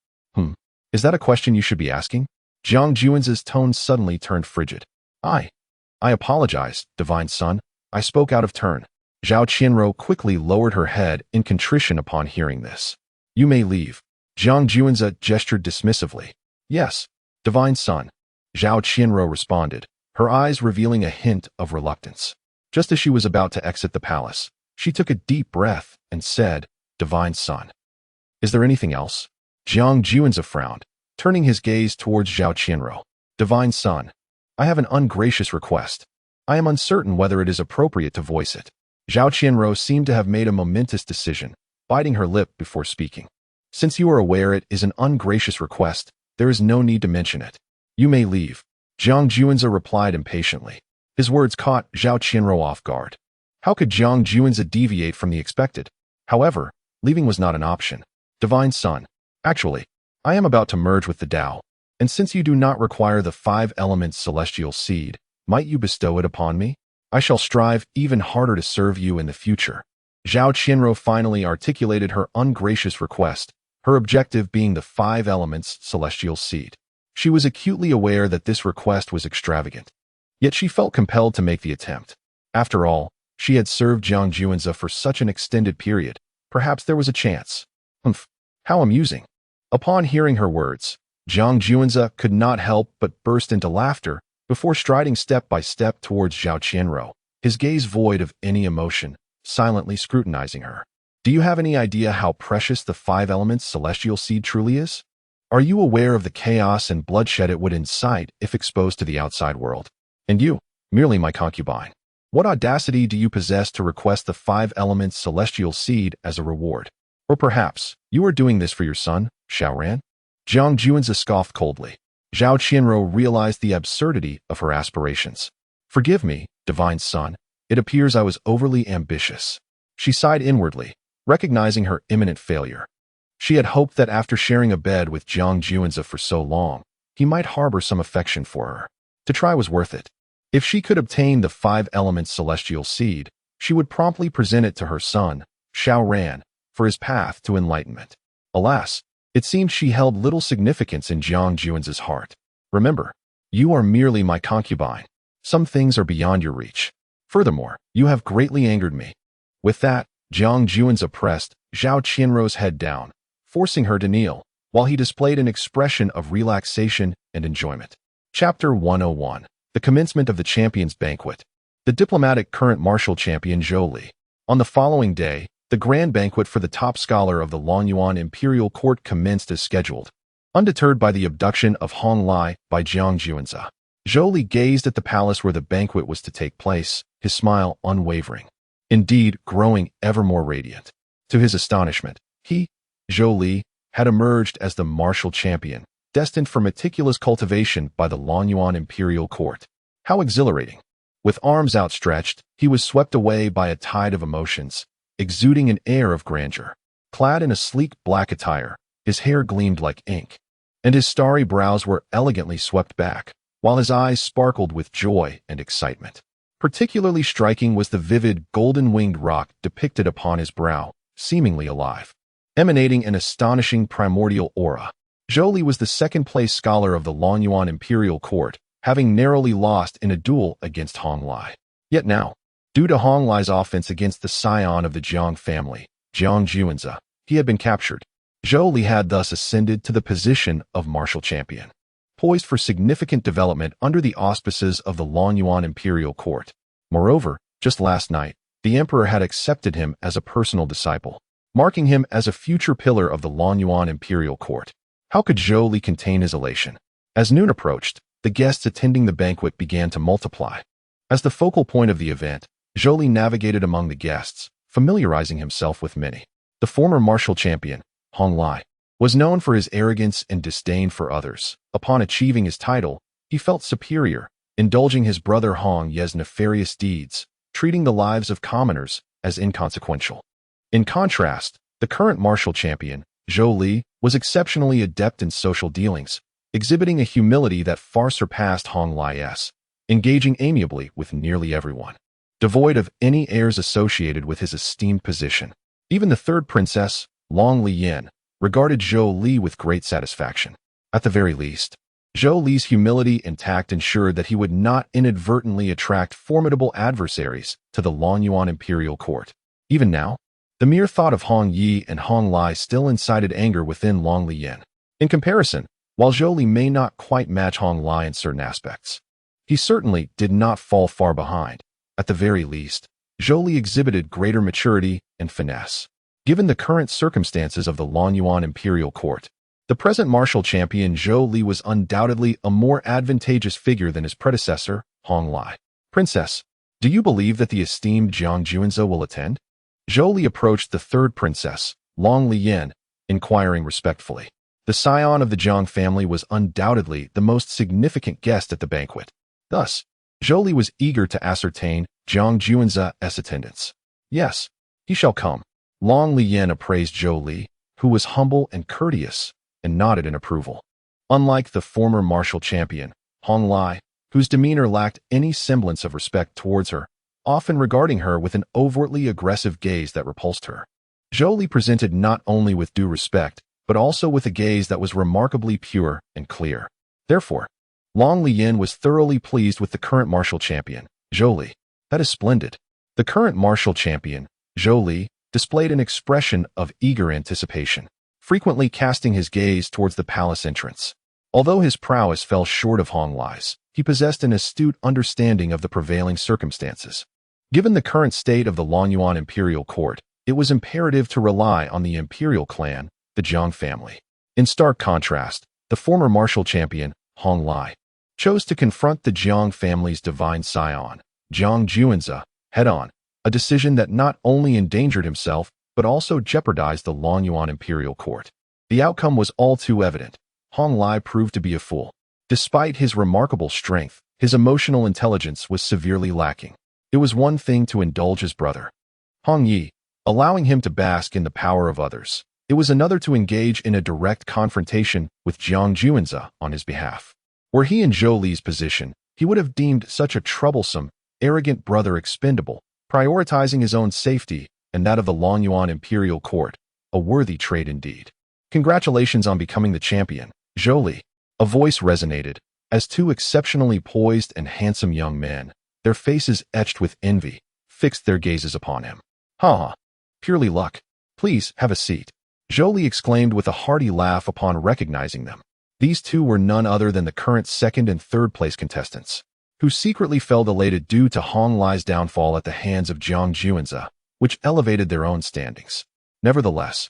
Is that a question you should be asking? Jiang Juanzi's tone suddenly turned frigid. I apologize, divine son. I spoke out of turn. Zhao Qianruo quickly lowered her head in contrition upon hearing this. You may leave. Jiang Juanzi gestured dismissively. Yes, divine son. Zhao Qianruo responded, her eyes revealing a hint of reluctance. Just as she was about to exit the palace, she took a deep breath and said, Divine son. Is there anything else? Jiang Juanzi frowned, turning his gaze towards Zhao Qianruo. Divine son, I have an ungracious request. I am uncertain whether it is appropriate to voice it. Zhao Qianruo seemed to have made a momentous decision, biting her lip before speaking. Since you are aware it is an ungracious request, there is no need to mention it. You may leave. Jiang Juanzi replied impatiently. His words caught Zhao Qianruo off guard. How could Jiang Juanzi deviate from the expected? However, leaving was not an option. Divine son, actually, I am about to merge with the Tao, and since you do not require the 5 elements celestial seed, might you bestow it upon me? I shall strive even harder to serve you in the future. Zhao Qianruo finally articulated her ungracious request, her objective being the 5 elements celestial seed. She was acutely aware that this request was extravagant, yet she felt compelled to make the attempt. After all, she had served Jiang Juanzi for such an extended period. Perhaps there was a chance. How amusing. Upon hearing her words, Jiang Juanzi could not help but burst into laughter before striding step by step towards Zhao Qianruo, his gaze void of any emotion, silently scrutinizing her. Do you have any idea how precious the 5 elements celestial seed truly is? Are you aware of the chaos and bloodshed it would incite if exposed to the outside world? And you, merely my concubine. What audacity do you possess to request the 5 elements celestial seed as a reward? Or perhaps, you are doing this for your son, Xiao Ran? Jiang Juanzi scoffed coldly. Zhao Qianruo realized the absurdity of her aspirations. Forgive me, divine son, it appears I was overly ambitious. She sighed inwardly, recognizing her imminent failure. She had hoped that after sharing a bed with Jiang Juanzi for so long, he might harbor some affection for her. To try was worth it. If she could obtain the 5 elements celestial seed, she would promptly present it to her son, Xiao Ran, for his path to enlightenment. Alas, it seemed she held little significance in Jiang Juanzi's heart. Remember, you are merely my concubine. Some things are beyond your reach. Furthermore, you have greatly angered me. With that, Jiang Juanzi pressed Zhao Qianruo's head down, forcing her to kneel, while he displayed an expression of relaxation and enjoyment. Chapter 101. The commencement of the Champions Banquet. The diplomatic current martial champion Zhou Li. On the following day, the grand banquet for the top scholar of the Longyuan Imperial Court commenced as scheduled. Undeterred by the abduction of Hong Lai by Jiang Juanzi, Zhou Li gazed at the palace where the banquet was to take place, his smile unwavering. Indeed, growing ever more radiant. To his astonishment, he, Zhou Li, had emerged as the martial champion, destined for meticulous cultivation by the Longyuan Imperial Court. How exhilarating! With arms outstretched, he was swept away by a tide of emotions, exuding an air of grandeur. Clad in a sleek black attire, his hair gleamed like ink, and his starry brows were elegantly swept back, while his eyes sparkled with joy and excitement. Particularly striking was the vivid golden-winged rock depicted upon his brow, seemingly alive, emanating an astonishing primordial aura. Zhou Li was the second-place scholar of the Longyuan Imperial Court, having narrowly lost in a duel against Hong Lai. Yet now, due to Hong Lai's offense against the scion of the Jiang family, Jiang Juanzi, he had been captured. Zhou Li had thus ascended to the position of martial champion, poised for significant development under the auspices of the Longyuan Imperial Court. Moreover, just last night, the emperor had accepted him as a personal disciple, marking him as a future pillar of the Longyuan Imperial Court. How could Zhou Li contain his elation? As noon approached, the guests attending the banquet began to multiply. As the focal point of the event, Zhou Li navigated among the guests, familiarizing himself with many. The former martial champion, Hong Lai, was known for his arrogance and disdain for others. Upon achieving his title, he felt superior, indulging his brother Hong Ye's nefarious deeds, treating the lives of commoners as inconsequential. In contrast, the current martial champion, Zhou Li, was exceptionally adept in social dealings, exhibiting a humility that far surpassed Hong Lai's, engaging amiably with nearly everyone, devoid of any airs associated with his esteemed position. Even the third princess, Long Liyan, regarded Zhou Li with great satisfaction. At the very least, Zhou Li's humility and tact ensured that he would not inadvertently attract formidable adversaries to the Longyuan imperial court. Even now, the mere thought of Hong Yi and Hong Lai still incited anger within Long Liyan. In comparison, while Zhou Li may not quite match Hong Lai in certain aspects, he certainly did not fall far behind. At the very least, Zhou Li exhibited greater maturity and finesse. Given the current circumstances of the Longyuan imperial court, the present martial champion Zhou Li was undoubtedly a more advantageous figure than his predecessor, Hong Lai. Princess, do you believe that the esteemed Jiang Juanze will attend? Zhou Li approached the third princess, Long Liyan, inquiring respectfully. The scion of the Jiang family was undoubtedly the most significant guest at the banquet. Thus, Zhou Li was eager to ascertain Jiang Juanze's attendance. Yes, he shall come. Long Liyan appraised Zhou Li, who was humble and courteous, and nodded in approval. Unlike the former martial champion, Hong Lai, whose demeanor lacked any semblance of respect towards her, often regarding her with an overtly aggressive gaze that repulsed her, Zhou Li presented not only with due respect, but also with a gaze that was remarkably pure and clear. Therefore, Long Liyan was thoroughly pleased with the current martial champion, Zhou Li. That is splendid. The current martial champion, Zhou Li, displayed an expression of eager anticipation, frequently casting his gaze towards the palace entrance. Although his prowess fell short of Hong Lai's, he possessed an astute understanding of the prevailing circumstances. Given the current state of the Longyuan imperial court, it was imperative to rely on the imperial clan, the Jiang family. In stark contrast, the former martial champion, Hong Lai, chose to confront the Jiang family's divine scion, Jiang Juanze, head-on, a decision that not only endangered himself, but also jeopardized the Longyuan imperial court. The outcome was all too evident. Hong Lai proved to be a fool. Despite his remarkable strength, his emotional intelligence was severely lacking. It was one thing to indulge his brother, Hong Yi, allowing him to bask in the power of others. It was another to engage in a direct confrontation with Jiang Juanze on his behalf. Were he in Zhou Li's position, he would have deemed such a troublesome, arrogant brother expendable, prioritizing his own safety and that of the Longyuan imperial court, a worthy trait indeed. Congratulations on becoming the champion, Zhou Li. A voice resonated, as two exceptionally poised and handsome young men, their faces etched with envy, fixed their gazes upon him. Ha! Purely luck. Please, have a seat. Zhou Li exclaimed with a hearty laugh upon recognizing them. These two were none other than the current second and third place contestants, who secretly felt elated due to Hong Lai's downfall at the hands of Jiang Juanze, which elevated their own standings. Nevertheless,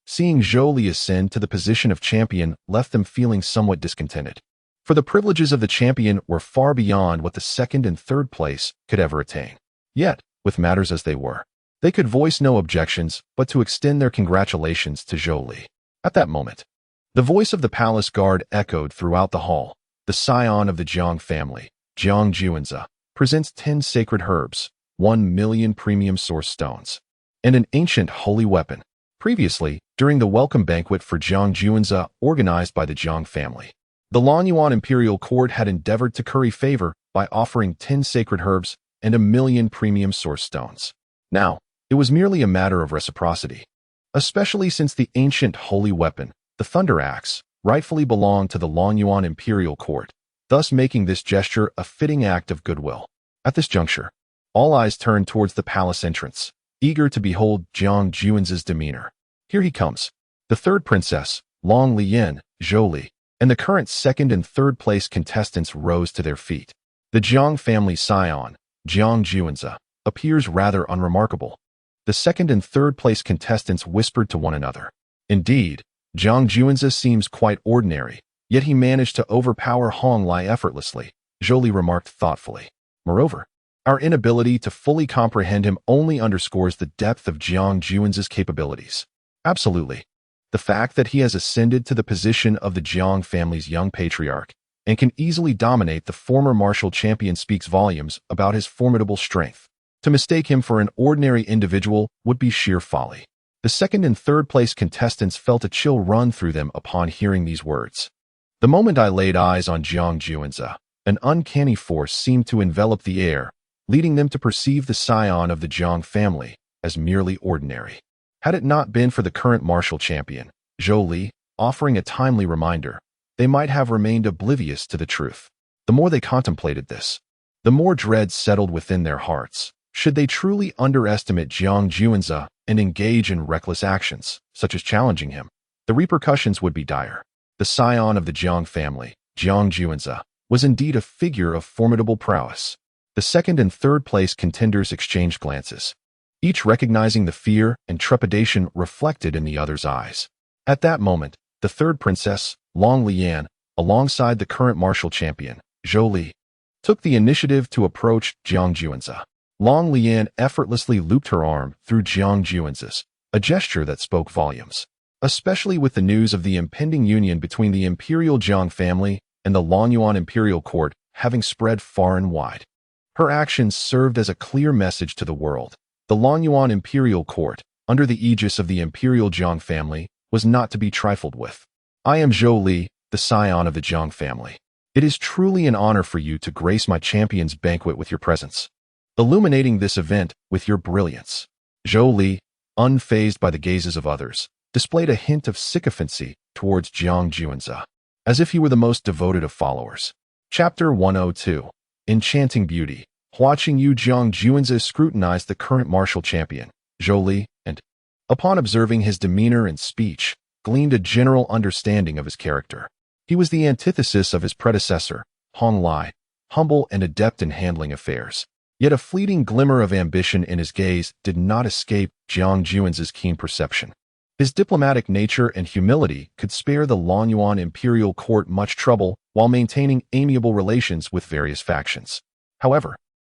seeing Zhou Li ascend to the position of champion left them feeling somewhat discontented, for the privileges of the champion were far beyond what the second and third place could ever attain. Yet, with matters as they were, they could voice no objections but to extend their congratulations to Zhou Li. At that moment, the voice of the palace guard echoed throughout the hall. The scion of the Jiang family, Jiang Juanze, presents 10 sacred herbs, 1 million premium source stones, and an ancient holy weapon. Previously, during the welcome banquet for Jiang Juanze organized by the Jiang family, the Longyuan imperial court had endeavored to curry favor by offering 10 sacred herbs and 1 million premium source stones. Now, it was merely a matter of reciprocity, especially since the ancient holy weapon, the Thunder Axe, rightfully belonged to the Longyuan imperial court, thus making this gesture a fitting act of goodwill. At this juncture, all eyes turned towards the palace entrance, eager to behold Jiang Juanze's demeanor. Here he comes. The third princess, Long Liyan, Zhou Li, and the current second and third place contestants rose to their feet. The Jiang family scion, Jiang Juanze, appears rather unremarkable. The second and third place contestants whispered to one another. Indeed, Jiang Juanze seems quite ordinary, yet he managed to overpower Hong Lai effortlessly, Zhou Li remarked thoughtfully. Moreover, Our inability to fully comprehend him only underscores the depth of Jiang Juan's capabilities. Absolutely. The fact that he has ascended to the position of the Jiang family's young patriarch and can easily dominate the former martial champion speaks volumes about his formidable strength. To mistake him for an ordinary individual would be sheer folly. The second and third place contestants felt a chill run through them upon hearing these words. The moment I laid eyes on Jiang Juanza, an uncanny force seemed to envelop the air, leading them to perceive the scion of the Jiang family as merely ordinary. Had it not been for the current martial champion, Zhou Li, offering a timely reminder, they might have remained oblivious to the truth. The more they contemplated this, the more dread settled within their hearts. Should they truly underestimate Jiang Juanza and engage in reckless actions, such as challenging him, the repercussions would be dire. The scion of the Jiang family, Jiang Juanza, was indeed a figure of formidable prowess. The second and third place contenders exchanged glances, each recognizing the fear and trepidation reflected in the other's eyes. At that moment, the third princess, Long Lian, alongside the current martial champion, Zhou Li, took the initiative to approach Jiang Juanza. Long Lian effortlessly looped her arm through Jiang Juanza's, a gesture that spoke volumes, especially with the news of the impending union between the Imperial Jiang family and the Longyuan Imperial court having spread far and wide. Her actions served as a clear message to the world. The Longyuan Imperial court, under the aegis of the Imperial Jiang family, was not to be trifled with. I am Zhou Li, the scion of the Jiang family. It is truly an honor for you to grace my champion's banquet with your presence, illuminating this event with your brilliance. Zhou Li, unfazed by the gazes of others, displayed a hint of sycophancy towards Jiang Juanza, as if he were the most devoted of followers. Chapter 102. Enchanting Beauty. Watching Jiang Juanza scrutinized the current martial champion, Zhou Li, and, upon observing his demeanor and speech, gleaned a general understanding of his character. He was the antithesis of his predecessor, Hong Lai, humble and adept in handling affairs. Yet a fleeting glimmer of ambition in his gaze did not escape Jiang Juan's keen perception. His diplomatic nature and humility could spare the Longyuan Imperial court much trouble while maintaining amiable relations with various factions. However,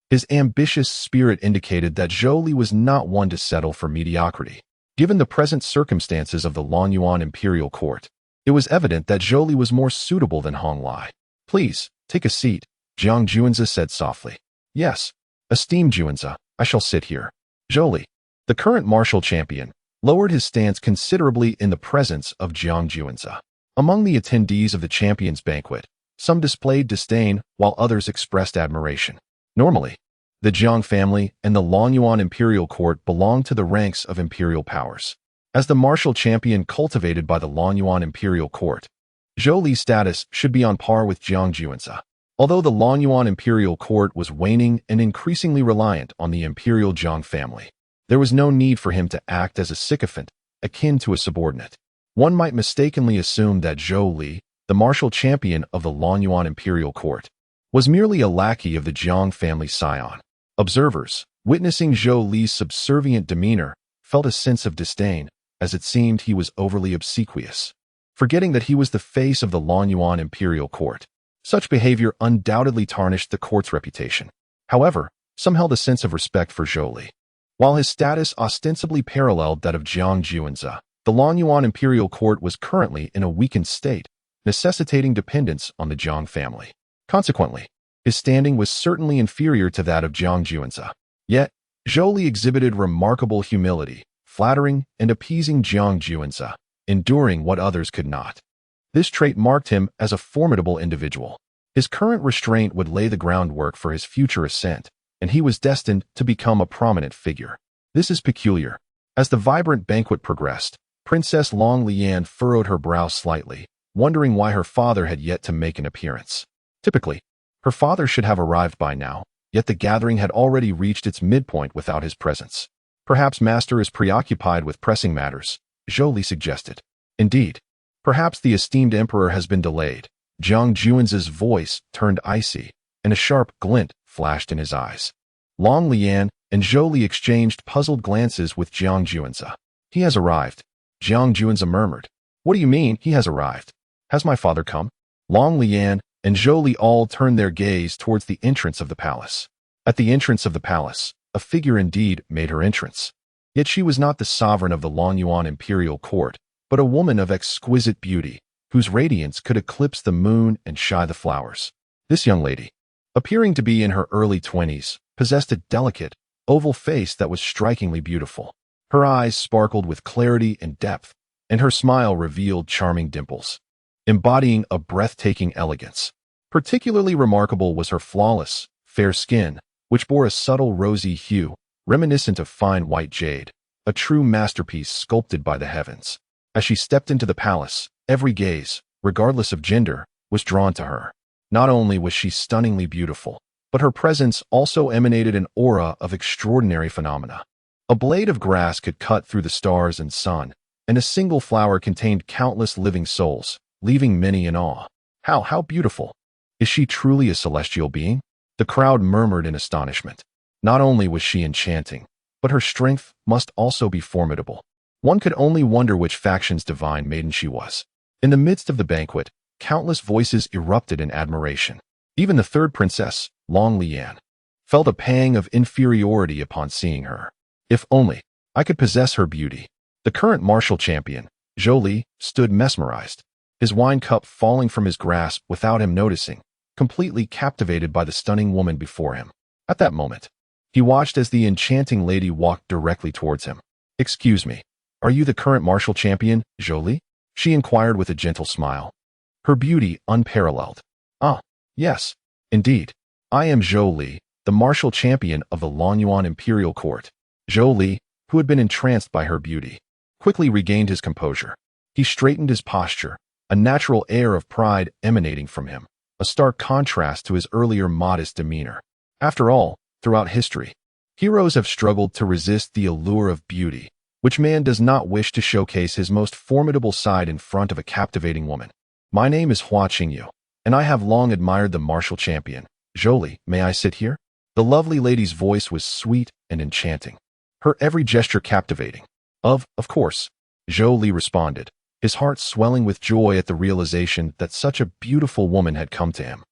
his ambitious spirit indicated that Zhou Li was not one to settle for mediocrity. Given the present circumstances of the Longyuan Imperial court, it was evident that Zhou Li was more suitable than Hong Lai. Please, take a seat, Jiang Juanza said softly. Yes, esteemed Juanza, I shall sit here. Zhou Li, the current martial champion, lowered his stance considerably in the presence of Jiang Juanza. Among the attendees of the champion's banquet, some displayed disdain while others expressed admiration. Normally, the Jiang family and the Longyuan Imperial court belonged to the ranks of imperial powers. As the martial champion cultivated by the Longyuan Imperial court, Zhou Li's status should be on par with Jiang Juanza. Although the Longyuan Imperial court was waning and increasingly reliant on the Imperial Jiang family, there was no need for him to act as a sycophant, akin to a subordinate. One might mistakenly assume that Zhou Li, the martial champion of the Longyuan Imperial court, was merely a lackey of the Jiang family scion. Observers, witnessing Zhou Li's subservient demeanor, felt a sense of disdain, as it seemed he was overly obsequious. Forgetting that he was the face of the Longyuan Imperial court, such behavior undoubtedly tarnished the court's reputation. However, some held a sense of respect for Zhou Li. While his status ostensibly paralleled that of Jiang Juanza, the Longyuan Imperial court was currently in a weakened state, necessitating dependence on the Jiang family. Consequently, his standing was certainly inferior to that of Jiang Juanza. Yet, Zhou Li exhibited remarkable humility, flattering and appeasing Jiang Juanza, enduring what others could not. This trait marked him as a formidable individual. His current restraint would lay the groundwork for his future ascent, and he was destined to become a prominent figure. This is peculiar. As the vibrant banquet progressed, Princess Long Lian furrowed her brow slightly, wondering why her father had yet to make an appearance. Typically, her father should have arrived by now, yet the gathering had already reached its midpoint without his presence. Perhaps Master is preoccupied with pressing matters, Zhou Li suggested. Indeed, perhaps the esteemed emperor has been delayed. Jiang Juan's voice turned icy, and a sharp glint flashed in his eyes. Long Lian and Zhou Li exchanged puzzled glances with Jiang Juanza. He has arrived, Jiang Juanza murmured. What do you mean, he has arrived? Has my father come? Long Lian and Zhou Li all turned their gaze towards the entrance of the palace. At the entrance of the palace, a figure indeed made her entrance. Yet she was not the sovereign of the Lonyuan Imperial court, but a woman of exquisite beauty, whose radiance could eclipse the moon and shy the flowers. This young lady, appearing to be in her early 20s, possessed a delicate, oval face that was strikingly beautiful. Her eyes sparkled with clarity and depth, and her smile revealed charming dimples, embodying a breathtaking elegance. Particularly remarkable was her flawless, fair skin, which bore a subtle rosy hue, reminiscent of fine white jade, a true masterpiece sculpted by the heavens. As she stepped into the palace, every gaze, regardless of gender, was drawn to her. Not only was she stunningly beautiful, but her presence also emanated an aura of extraordinary phenomena. A blade of grass could cut through the stars and sun, and a single flower contained countless living souls, leaving many in awe. How beautiful! Is she truly a celestial being? The crowd murmured in astonishment. Not only was she enchanting, but her strength must also be formidable. One could only wonder which faction's divine maiden she was. In the midst of the banquet, countless voices erupted in admiration. Even the third princess, Long Lian, felt a pang of inferiority upon seeing her. If only I could possess her beauty. The current martial champion, Zhou Li, stood mesmerized, his wine cup falling from his grasp without him noticing, completely captivated by the stunning woman before him. At that moment, he watched as the enchanting lady walked directly towards him. "Excuse me, are you the current martial champion, Zhou Li?" she inquired with a gentle smile, her beauty unparalleled. "Ah, yes, indeed. I am Zhou Li, the martial champion of the Lonyuan Imperial court." Zhou Li, who had been entranced by her beauty, quickly regained his composure. He straightened his posture, a natural air of pride emanating from him, a stark contrast to his earlier modest demeanor. After all, throughout history, heroes have struggled to resist the allure of beauty, which man does not wish to showcase his most formidable side in front of a captivating woman. "My name is Hua Qingyu, and I have long admired the martial champion. Zhou Li, may I sit here?" The lovely lady's voice was sweet and enchanting, her every gesture captivating. Of course," Zhou Li responded, his heart swelling with joy at the realization that such a beautiful woman had come to him,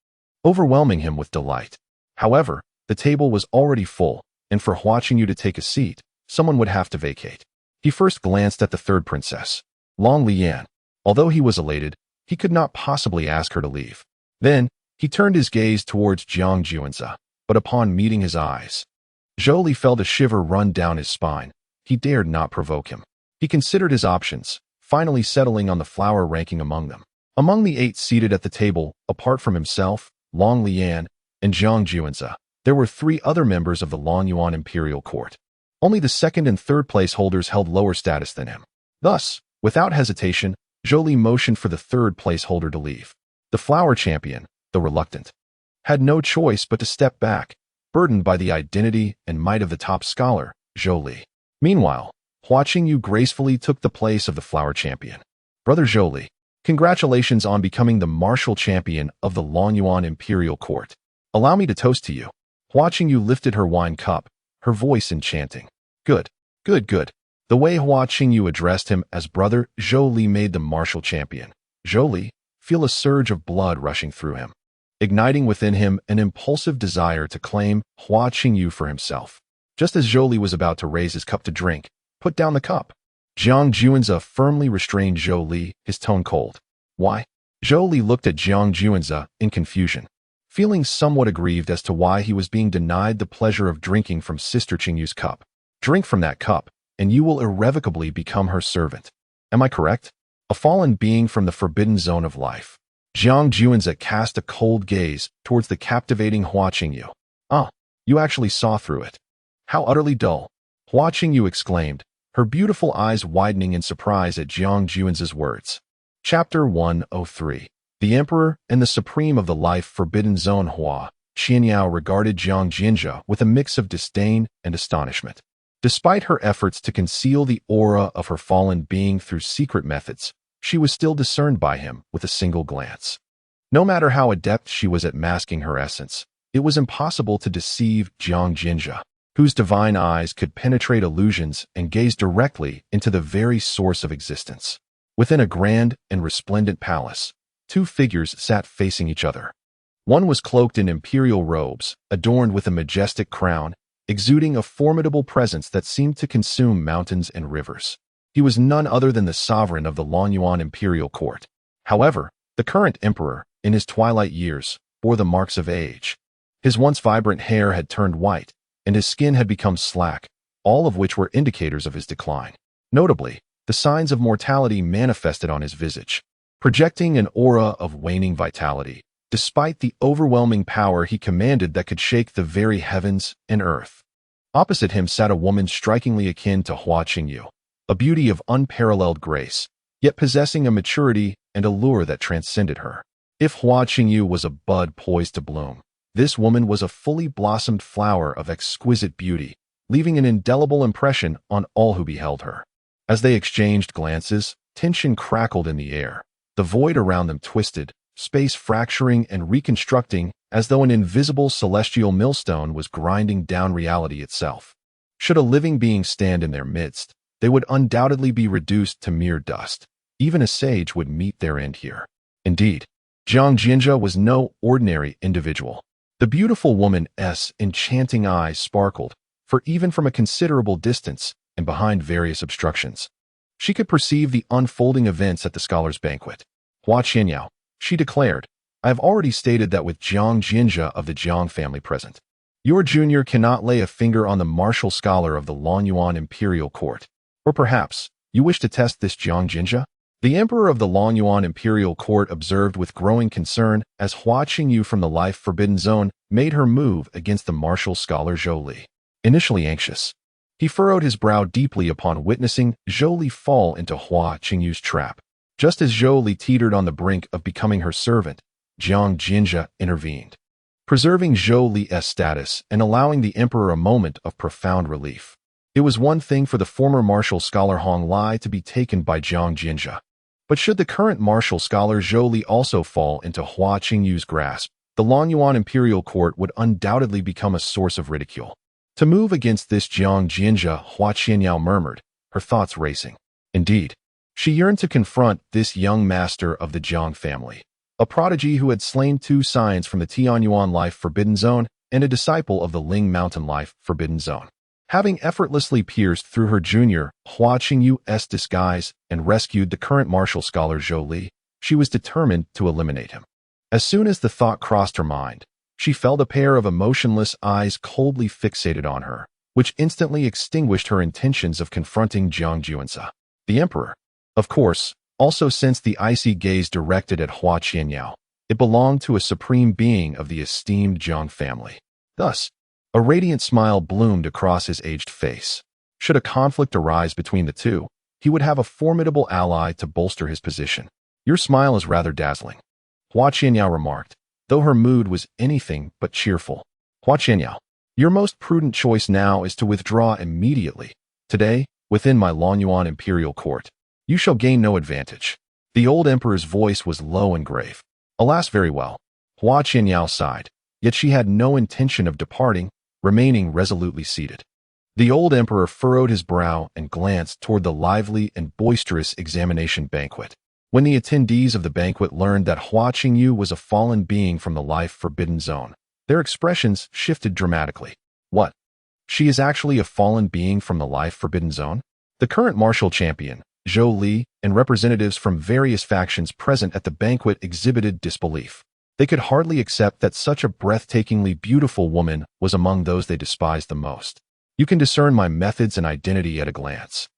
overwhelming him with delight. However, the table was already full, and for Hua Qingyu to take a seat, someone would have to vacate. He first glanced at the third princess, Long Lian. Although he was elated, he could not possibly ask her to leave. Then, he turned his gaze towards Jiang Juanze, but upon meeting his eyes, Zhou Li felt a shiver run down his spine. He dared not provoke him. He considered his options, finally settling on the flower ranking among them. Among the 8 seated at the table, apart from himself, Long Lian, and Jiang Juanze, there were 3 other members of the Lonyuan Imperial court. Only the second and third place holders held lower status than him. Thus, without hesitation, Zhou Li motioned for the third place holder to leave. The flower champion, though reluctant, had no choice but to step back, burdened by the identity and might of the top scholar, Zhou Li. Meanwhile, Hua Qingyu gracefully took the place of the flower champion. "Brother Zhou Li, congratulations on becoming the martial champion of the Lonyuan Imperial court. Allow me to toast to you." Hua Qingyu lifted her wine cup, her voice enchanting. Good. The way Hua Qingyu addressed him as brother Zhou Li made the martial champion, Zhou Li, feel a surge of blood rushing through him, igniting within him an impulsive desire to claim Hua Qingyu for himself. Just as Zhou Li was about to raise his cup to drink, "Put down the cup." Jiang Juanze firmly restrained Zhou Li, his tone cold. "Why?" Zhou Li looked at Jiang Juanze in confusion, feeling somewhat aggrieved as to why he was being denied the pleasure of drinking from Sister Qingyu's cup. "Drink from that cup, and you will irrevocably become her servant. Am I correct? A fallen being from the forbidden zone of life." Jiang Juanze cast a cold gaze towards the captivating Hua Qingyu. "Ah, you actually saw through it. How utterly dull," Hua Qingyu exclaimed, her beautiful eyes widening in surprise at Jiang Juanze's words. Chapter 103. The Emperor and the Supreme of the Life Forbidden Zone. Hua Qianyao regarded Jiang Juanze with a mix of disdain and astonishment. Despite her efforts to conceal the aura of her fallen being through secret methods, she was still discerned by him with a single glance. No matter how adept she was at masking her essence, it was impossible to deceive Jiang Juanze, whose divine eyes could penetrate illusions and gaze directly into the very source of existence. Within a grand and resplendent palace, 2 figures sat facing each other. One was cloaked in imperial robes, adorned with a majestic crown, exuding a formidable presence that seemed to consume mountains and rivers. He was none other than the sovereign of the Longyuan imperial court. However, the current emperor, in his twilight years, bore the marks of age. His once vibrant hair had turned white, and his skin had become slack, all of which were indicators of his decline. Notably, the signs of mortality manifested on his visage, projecting an aura of waning vitality, despite the overwhelming power he commanded that could shake the very heavens and earth. Opposite him sat a woman strikingly akin to Hua Qingyu, a beauty of unparalleled grace, yet possessing a maturity and allure that transcended her. If Hua Qingyu was a bud poised to bloom, this woman was a fully blossomed flower of exquisite beauty, leaving an indelible impression on all who beheld her. As they exchanged glances, tension crackled in the air. The void around them twisted, space fracturing and reconstructing as though an invisible celestial millstone was grinding down reality itself. Should a living being stand in their midst, they would undoubtedly be reduced to mere dust. Even a sage would meet their end here. Indeed, Jiang Jinja was no ordinary individual. The beautiful woman's enchanting eyes sparkled, for even from a considerable distance and behind various obstructions, she could perceive the unfolding events at the scholars' banquet. Hua Qianyao, she declared, I have already stated that with Jiang Jinja of the Jiang family present, your junior cannot lay a finger on the martial scholar of the Longyuan imperial court. Or perhaps, you wish to test this Jiang Jinja? The emperor of the Longyuan imperial court observed with growing concern as Hua Qingyu from the Life Forbidden Zone made her move against the martial scholar Zhou Li. Initially anxious, he furrowed his brow deeply upon witnessing Zhou Li fall into Hua Qingyu's trap. Just as Zhou Li teetered on the brink of becoming her servant, Jiang Jinja intervened, preserving Zhou Li's status and allowing the emperor a moment of profound relief. It was one thing for the former martial scholar Hong Lai to be taken by Jiang Jinja, but should the current martial scholar Zhou Li also fall into Hua Qingyu's grasp, the Longyuan imperial court would undoubtedly become a source of ridicule. To move against this Jiang Jinja, Hua Qianyao murmured, her thoughts racing. Indeed, she yearned to confront this young master of the Jiang family, a prodigy who had slain 2 scions from the Tianyuan Life Forbidden Zone and a disciple of the Ling Mountain Life Forbidden Zone. Having effortlessly pierced through her junior, Hua Qingyu's disguise and rescued the current martial scholar Zhou Li, she was determined to eliminate him. As soon as the thought crossed her mind, she felt a pair of emotionless eyes coldly fixated on her, which instantly extinguished her intentions of confronting Jiang Jinja. The emperor, of course, also sensed the icy gaze directed at Hua Qianyao. It belonged to a supreme being of the esteemed Jiang family. Thus, a radiant smile bloomed across his aged face. Should a conflict arise between the two, he would have a formidable ally to bolster his position. Your smile is rather dazzling, Hua Qianyao remarked, though her mood was anything but cheerful. Hua Qianyao, your most prudent choice now is to withdraw immediately. Today, within my Longyuan imperial court, you shall gain no advantage. The old emperor's voice was low and grave. Alas, very well. Hua Qianyao sighed, yet she had no intention of departing, remaining resolutely seated. The old emperor furrowed his brow and glanced toward the lively and boisterous examination banquet. When the attendees of the banquet learned that Hua Qingyu was a fallen being from the Life Forbidden Zone, their expressions shifted dramatically. What? She is actually a fallen being from the Life Forbidden Zone? The current martial champion, Zhou Li, and representatives from various factions present at the banquet exhibited disbelief. They could hardly accept that such a breathtakingly beautiful woman was among those they despised the most. You can discern my methods and identity at a glance.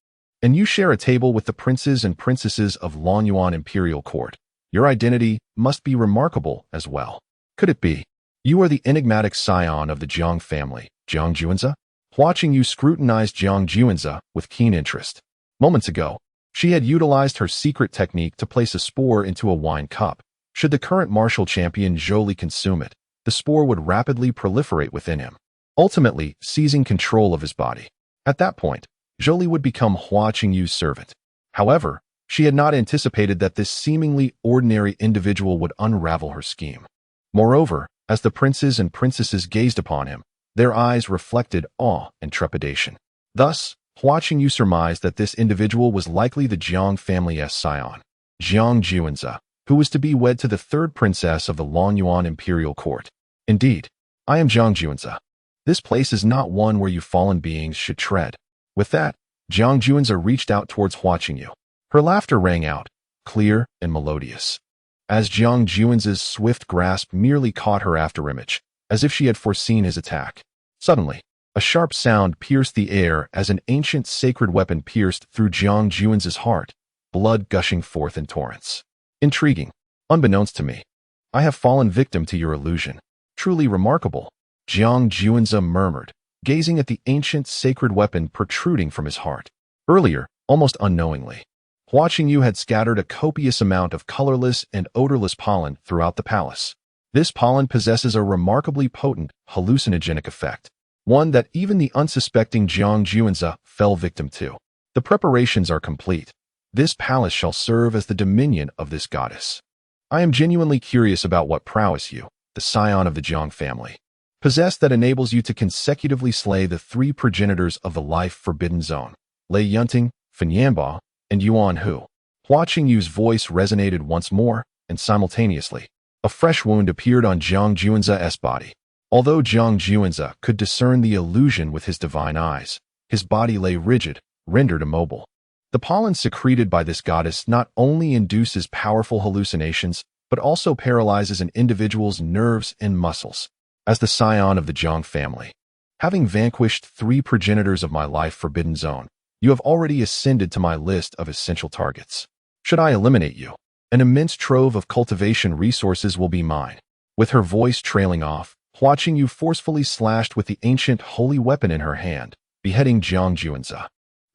And you share a table with the princes and princesses of Longyuan imperial court. Your identity must be remarkable as well. Could it be? You are the enigmatic scion of the Jiang family, Jiang Jinja? Hua Qingyu scrutinized Jiang Jinja with keen interest. Moments ago, she had utilized her secret technique to place a spore into a wine cup. Should the current martial champion Zhou Li consume it, the spore would rapidly proliferate within him, ultimately seizing control of his body. At that point, Zhou Li would become Hua Qingyu's servant. However, she had not anticipated that this seemingly ordinary individual would unravel her scheme. Moreover, as the princes and princesses gazed upon him, their eyes reflected awe and trepidation. Thus, Hua Qingyu surmised that this individual was likely the Jiang family's scion, Jiang Jinja, who was to be wed to the third princess of the Longyuan Imperial court. Indeed, I am Jiang Juanzi. This place is not one where you fallen beings should tread. With that, Jiang Juanzi reached out towards Hua Qingyu. Her laughter rang out, clear and melodious. As Jiang Juanzi's swift grasp merely caught her afterimage, as if she had foreseen his attack. Suddenly, a sharp sound pierced the air as an ancient sacred weapon pierced through Jiang Juanzi's heart, blood gushing forth in torrents. Intriguing. Unbeknownst to me, I have fallen victim to your illusion. Truly remarkable, Jiang Juanzi murmured, gazing at the ancient sacred weapon protruding from his heart. Earlier, almost unknowingly, Hua Qingyu had scattered a copious amount of colorless and odorless pollen throughout the palace. This pollen possesses a remarkably potent hallucinogenic effect, one that even the unsuspecting Jiang Juanzi fell victim to. The preparations are complete. This palace shall serve as the dominion of this goddess. I am genuinely curious about what prowess you, the scion of the Jiang family, possess that enables you to consecutively slay the three progenitors of the life forbidden zone, Lei Yunting, Fan Yanba, and Yuan Hu. Hua Qingyu's voice resonated once more, and simultaneously, a fresh wound appeared on Jiang Juanzi's body. Although Jiang Juanzi could discern the illusion with his divine eyes, his body lay rigid, rendered immobile. The pollen secreted by this goddess not only induces powerful hallucinations, but also paralyzes an individual's nerves and muscles. As the scion of the Jiang family, having vanquished three progenitors of my life forbidden zone, you have already ascended to my list of essential targets. Should I eliminate you, an immense trove of cultivation resources will be mine. With her voice trailing off, Hua Qingyu forcefully slashed with the ancient holy weapon in her hand, beheading Jiang Juanzi.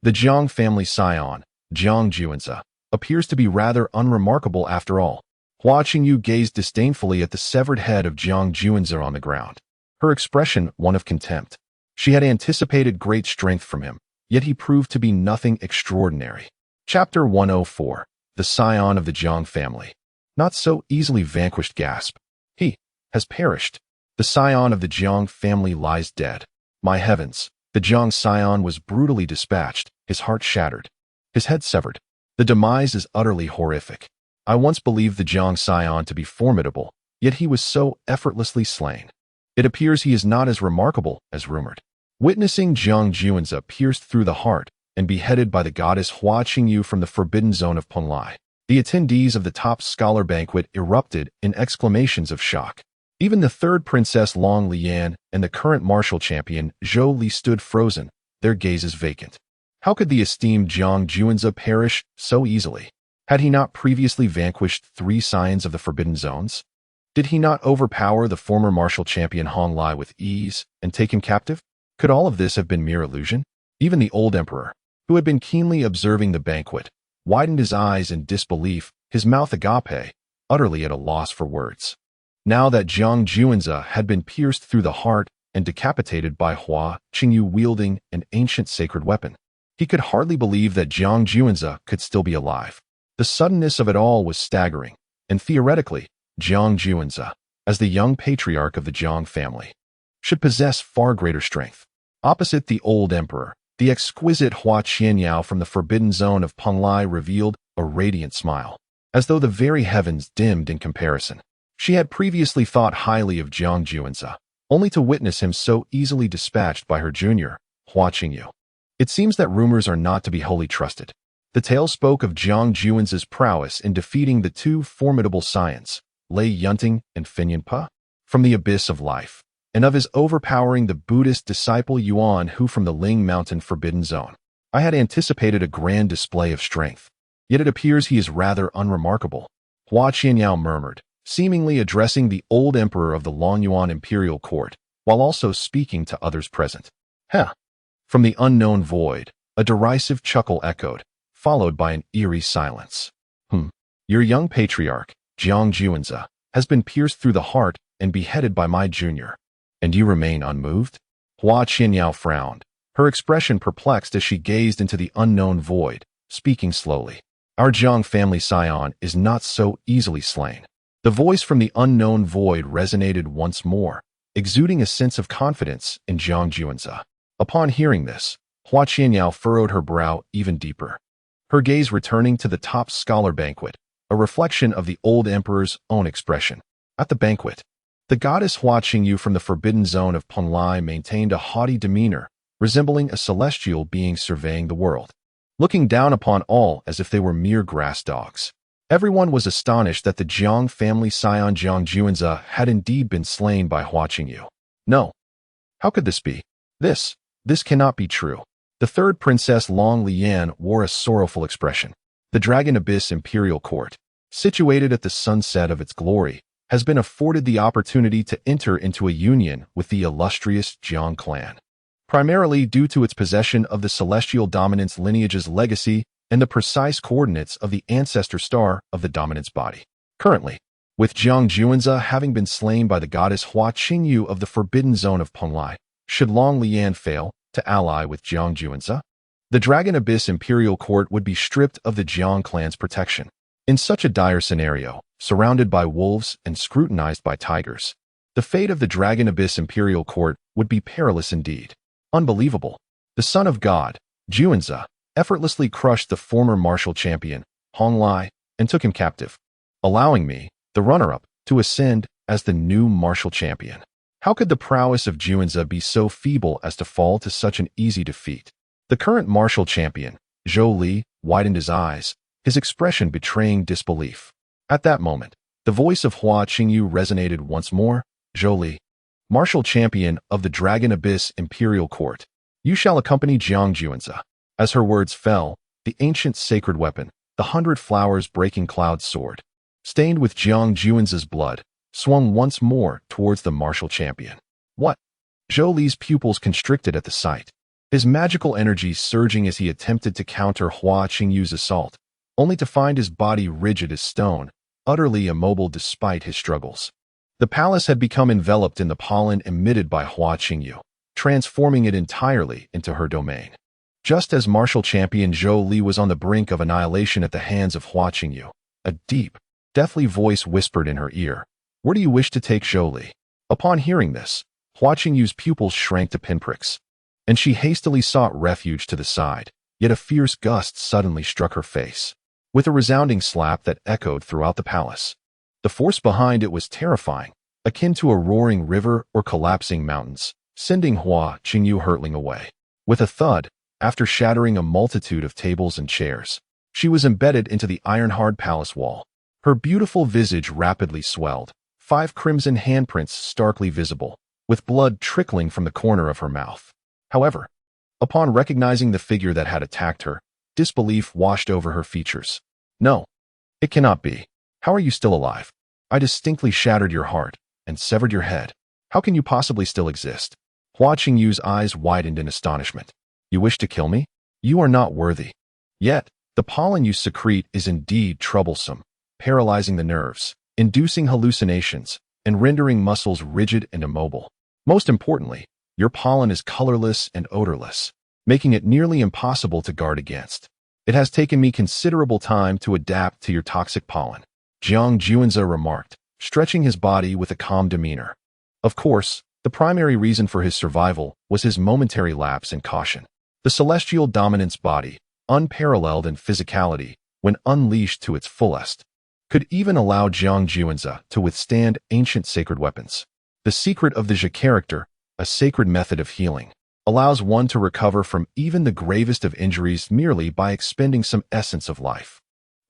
The Jiang family scion, Jiang Juanzi, appears to be rather unremarkable after all. Hua Qingyu gazed disdainfully at the severed head of Jiang Juanzi on the ground, her expression one of contempt. She had anticipated great strength from him, yet he proved to be nothing extraordinary. Chapter 104. The Scion of the Jiang Family. Not so easily vanquished. Gasp. He has perished. The scion of the Jiang family lies dead. My heavens, the Jiang scion was brutally dispatched, his heart shattered, his head severed. The demise is utterly horrific. I once believed the Jiang scion to be formidable, yet he was so effortlessly slain. It appears he is not as remarkable as rumored. Witnessing Jiang Juanzi pierced through the heart and beheaded by the goddess Hua Qingyu from the forbidden zone of Penglai, the attendees of the top scholar banquet erupted in exclamations of shock. Even the third princess Long Lian and the current martial champion Zhou Li stood frozen, their gazes vacant. How could the esteemed Jiang Juanzi perish so easily? Had he not previously vanquished three scions of the forbidden zones? Did he not overpower the former martial champion Hong Lai with ease and take him captive? Could all of this have been mere illusion? Even the old emperor, who had been keenly observing the banquet, widened his eyes in disbelief, his mouth agape, utterly at a loss for words. Now that Jiang Juanzi had been pierced through the heart and decapitated by Hua Qingyu wielding an ancient sacred weapon, he could hardly believe that Jiang Juanzi could still be alive. The suddenness of it all was staggering, and theoretically, Jiang Juanzi, as the young patriarch of the Jiang family, should possess far greater strength. Opposite the old emperor, the exquisite Hua Qianyao from the forbidden zone of Penglai revealed a radiant smile, as though the very heavens dimmed in comparison. She had previously thought highly of Jiang Juanzi, only to witness him so easily dispatched by her junior, Hua Qingyu. It seems that rumors are not to be wholly trusted. The tale spoke of Jiang Juanzi's prowess in defeating the two formidable scions, Lei Yunting and Fan Yanba, from the abyss of life, and of his overpowering the Buddhist disciple Yuan Hu from the Ling Mountain forbidden zone. I had anticipated a grand display of strength, yet it appears he is rather unremarkable, Hua Qianyao murmured, seemingly addressing the old emperor of the Longyuan Imperial court, while also speaking to others present. Huh. From the unknown void, a derisive chuckle echoed, followed by an eerie silence. Your young patriarch, Jiang Juanzi, has been pierced through the heart and beheaded by my junior. And you remain unmoved? Hua Qianyao frowned, her expression perplexed as she gazed into the unknown void, speaking slowly. Our Jiang family scion is not so easily slain. The voice from the unknown void resonated once more, exuding a sense of confidence in Jiang Juanzi. Upon hearing this, Hua Qianyao furrowed her brow even deeper, her gaze returning to the top scholar banquet, a reflection of the old emperor's own expression. At the banquet, the goddess watching you from the forbidden zone of Punlai maintained a haughty demeanor, resembling a celestial being surveying the world, looking down upon all as if they were mere grass dogs. Everyone was astonished that the Jiang family scion Jiang Juanza had indeed been slain by Hua Qingyu. No. How could this be? This cannot be true. The third princess Long Lian wore a sorrowful expression. The Dragon Abyss Imperial Court, situated at the sunset of its glory, has been afforded the opportunity to enter into a union with the illustrious Jiang clan, primarily due to its possession of the celestial dominance lineage's legacy and the precise coordinates of the ancestor star of the dominance body. Currently, with Jiang Juanza having been slain by the goddess Hua Qingyu of the forbidden zone of Punlai, should Long Lian fail to ally with Jiang Juanza, the Dragon Abyss Imperial Court would be stripped of the Jiang clan's protection. In such a dire scenario, surrounded by wolves and scrutinized by tigers, the fate of the Dragon Abyss Imperial Court would be perilous indeed. Unbelievable. The son of God, Juanza, effortlessly crushed the former martial champion, Hong Lai, and took him captive, allowing me, the runner-up, to ascend as the new martial champion. How could the prowess of Juanza be so feeble as to fall to such an easy defeat? The current martial champion, Zhou Li, widened his eyes, his expression betraying disbelief. At that moment, the voice of Hua Qingyu resonated once more. Zhou Li, martial champion of the Dragon Abyss Imperial Court, you shall accompany Jiang Juanza. As her words fell, the ancient sacred weapon, the 100 flowers breaking cloud sword, stained with Jiang Juanza's blood, swung once more towards the martial champion. What? Zhou Li's pupils constricted at the sight, his magical energy surging as he attempted to counter Hua Qingyu's assault, only to find his body rigid as stone, utterly immobile despite his struggles. The palace had become enveloped in the pollen emitted by Hua Qingyu, transforming it entirely into her domain. Just as martial champion Zhou Li was on the brink of annihilation at the hands of Hua Qingyu, a deep, deathly voice whispered in her ear, "Where do you wish to take Zhou Li?" Upon hearing this, Hua Qingyu's pupils shrank to pinpricks, and she hastily sought refuge to the side, yet a fierce gust suddenly struck her face, with a resounding slap that echoed throughout the palace. The force behind it was terrifying, akin to a roaring river or collapsing mountains, sending Hua Qingyu hurtling away. With a thud, after shattering a multitude of tables and chairs, she was embedded into the iron-hard palace wall. Her beautiful visage rapidly swelled, 5 crimson handprints starkly visible, with blood trickling from the corner of her mouth. However, upon recognizing the figure that had attacked her, disbelief washed over her features. No, it cannot be. How are you still alive? I distinctly shattered your heart and severed your head. How can you possibly still exist? Hua Qingyu's eyes widened in astonishment. You wish to kill me? You are not worthy. Yet, the pollen you secrete is indeed troublesome, paralyzing the nerves, inducing hallucinations, and rendering muscles rigid and immobile. Most importantly, your pollen is colorless and odorless, making it nearly impossible to guard against. It has taken me considerable time to adapt to your toxic pollen, Jiang Juanza remarked, stretching his body with a calm demeanor. Of course, the primary reason for his survival was his momentary lapse in caution. The celestial dominance body, unparalleled in physicality when unleashed to its fullest, could even allow Jiang Juanza to withstand ancient sacred weapons. The secret of the Zhe character, a sacred method of healing, allows one to recover from even the gravest of injuries merely by expending some essence of life.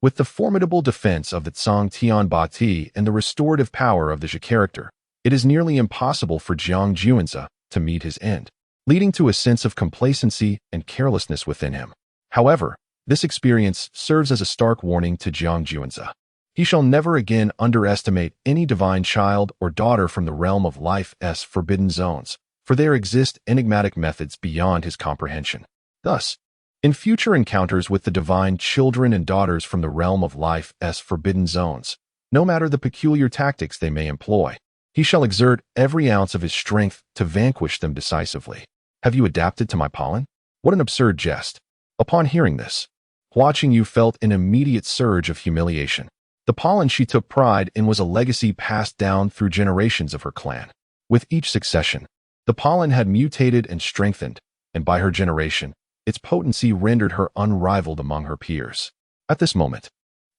With the formidable defense of the Tsang Tian Ba Ti and the restorative power of the Zhe character, it is nearly impossible for Jiang Juanza to meet his end, leading to a sense of complacency and carelessness within him. However, this experience serves as a stark warning to Jiang Juanza. He shall never again underestimate any divine child or daughter from the realm of life's forbidden zones, for there exist enigmatic methods beyond his comprehension. Thus, in future encounters with the divine children and daughters from the realm of life's forbidden zones, no matter the peculiar tactics they may employ, he shall exert every ounce of his strength to vanquish them decisively. Have you adapted to my pollen? What an absurd jest. Upon hearing this, Hua Qingyu felt an immediate surge of humiliation. The pollen she took pride in was a legacy passed down through generations of her clan. With each succession, the pollen had mutated and strengthened, and by her generation, its potency rendered her unrivaled among her peers. At this moment,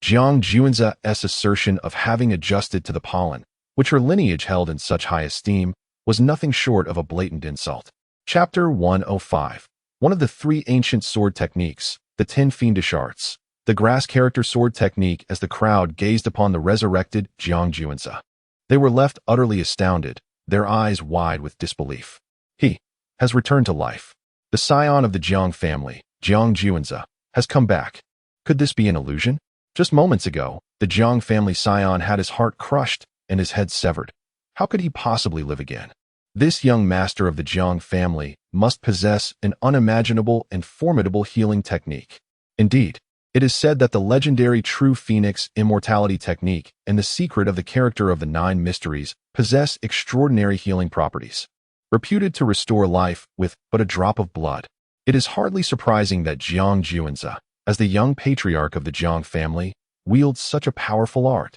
Jiang Juanza's assertion of having adjusted to the pollen, which her lineage held in such high esteem, was nothing short of a blatant insult. Chapter 105. One of the three ancient sword techniques, the 10 fiendish arts. The grass character sword technique. As the crowd gazed upon the resurrected Jiang Juanza, they were left utterly astounded, their eyes wide with disbelief. He has returned to life. The scion of the Jiang family, Jiang Juanza, has come back. Could this be an illusion? Just moments ago, the Jiang family scion had his heart crushed and his head severed. How could he possibly live again? This young master of the Jiang family must possess an unimaginable and formidable healing technique. Indeed, it is said that the legendary True Phoenix immortality technique and the secret of the character of the 9 mysteries possess extraordinary healing properties. Reputed to restore life with but a drop of blood, it is hardly surprising that Jiang Juanza, as the young patriarch of the Jiang family, wields such a powerful art.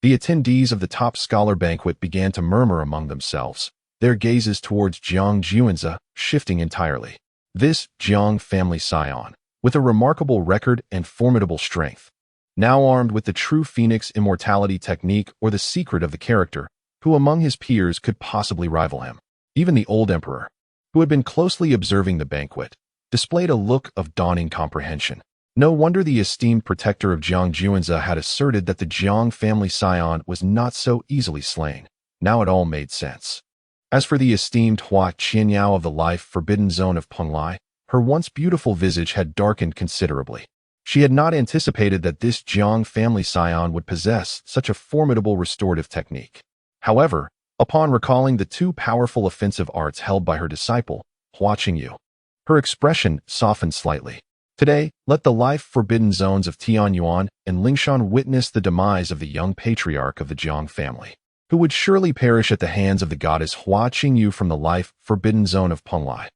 The attendees of the top scholar banquet began to murmur among themselves, their gazes towards Jiang Juanza shifting entirely. This Jiang family scion, with a remarkable record and formidable strength, now armed with the True Phoenix immortality technique or the secret of the character, who among his peers could possibly rival him? Even the old emperor, who had been closely observing the banquet, displayed a look of dawning comprehension. No wonder the esteemed protector of Jiang Juanza had asserted that the Jiang family scion was not so easily slain. Now it all made sense. As for the esteemed Hua Qianyao of the life-forbidden zone of Penglai, her once beautiful visage had darkened considerably. She had not anticipated that this Jiang family scion would possess such a formidable restorative technique. However, upon recalling the 2 powerful offensive arts held by her disciple, Hua Qingyu, her expression softened slightly. Today, let the life-forbidden zones of Tianyuan and Lingshan witness the demise of the young patriarch of the Jiang family, who would surely perish at the hands of the goddess Hua Qingyu from the life-forbidden zone of Penglai.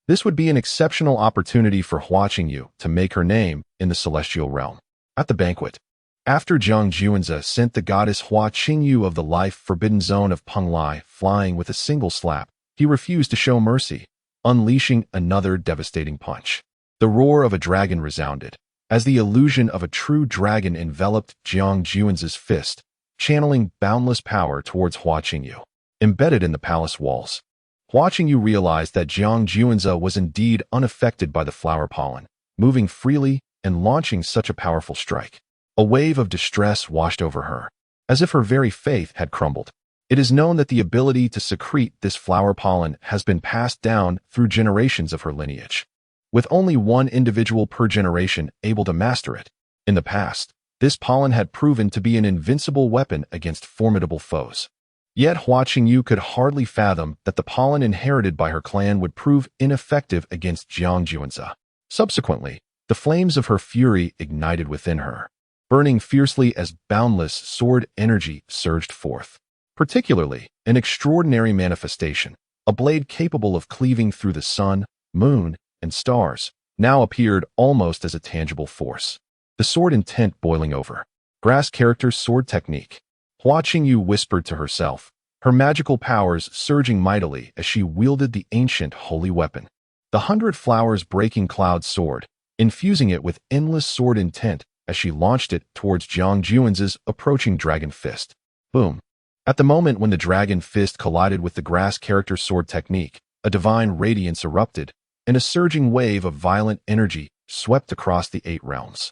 This would be an exceptional opportunity for Hua Qingyu to make her name in the celestial realm. At the banquet, after Jiang Juanza sent the goddess Hua Qingyu of the life-forbidden zone of Penglai flying with a single slap, he refused to show mercy, unleashing another devastating punch. The roar of a dragon resounded, as the illusion of a true dragon enveloped Jiang Juanza's fist, channeling boundless power towards Hua Qingyu. Embedded in the palace walls, Hua Qingyu realized that Jiang Juanza was indeed unaffected by the flower pollen, moving freely and launching such a powerful strike. A wave of distress washed over her, as if her very faith had crumbled. It is known that the ability to secrete this flower pollen has been passed down through generations of her lineage, with only one individual per generation able to master it. In the past, this pollen had proven to be an invincible weapon against formidable foes. Yet Hua Qingyu could hardly fathom that the pollen inherited by her clan would prove ineffective against Jiang Juanza. Subsequently, the flames of her fury ignited within her, burning fiercely as boundless sword energy surged forth. Particularly, an extraordinary manifestation, a blade capable of cleaving through the sun, moon, and stars, now appeared almost as a tangible force. The sword intent boiling over. Grass character sword technique. Hua Qingyu whispered to herself, her magical powers surging mightily as she wielded the ancient holy weapon. The 100 flowers breaking cloud sword, infusing it with endless sword intent as she launched it towards Jiang Juanza's approaching dragon fist. Boom. At the moment when the dragon fist collided with the grass character sword technique, a divine radiance erupted, and a surging wave of violent energy swept across the 8 realms.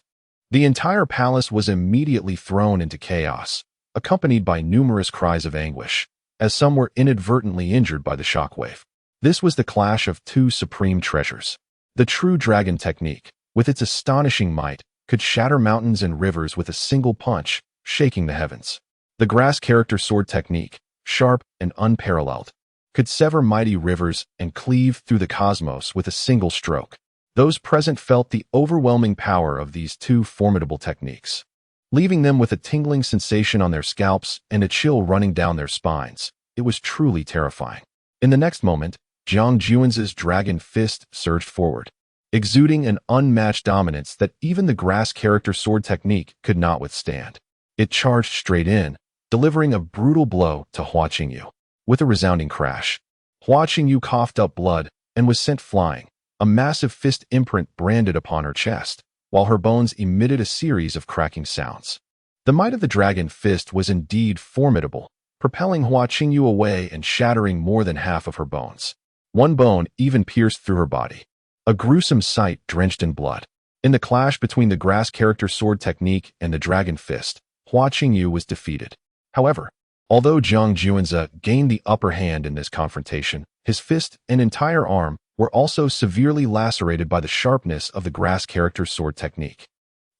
The entire palace was immediately thrown into chaos, accompanied by numerous cries of anguish, as some were inadvertently injured by the shockwave. This was the clash of 2 supreme treasures. The true dragon technique, with its astonishing might, could shatter mountains and rivers with a single punch, shaking the heavens. The grass character sword technique, sharp and unparalleled, could sever mighty rivers and cleave through the cosmos with a single stroke. Those present felt the overwhelming power of these 2 formidable techniques, leaving them with a tingling sensation on their scalps and a chill running down their spines. It was truly terrifying. In the next moment, Jiang Juanza's dragon fist surged forward, exuding an unmatched dominance that even the grass character sword technique could not withstand. It charged straight in, delivering a brutal blow to Hua Qingyu. With a resounding crash, Hua Qingyu coughed up blood and was sent flying, a massive fist imprint branded upon her chest. while her bones emitted a series of cracking sounds. The might of the dragon fist was indeed formidable, propelling Hua Qingyu away and shattering more than half of her bones. One bone even pierced through her body. A gruesome sight drenched in blood. In the clash between the grass character sword technique and the dragon fist, Hua Qingyu was defeated. However, although Jiang Juanzi gained the upper hand in this confrontation, his fist and entire arm were also severely lacerated by the sharpness of the grass character sword technique.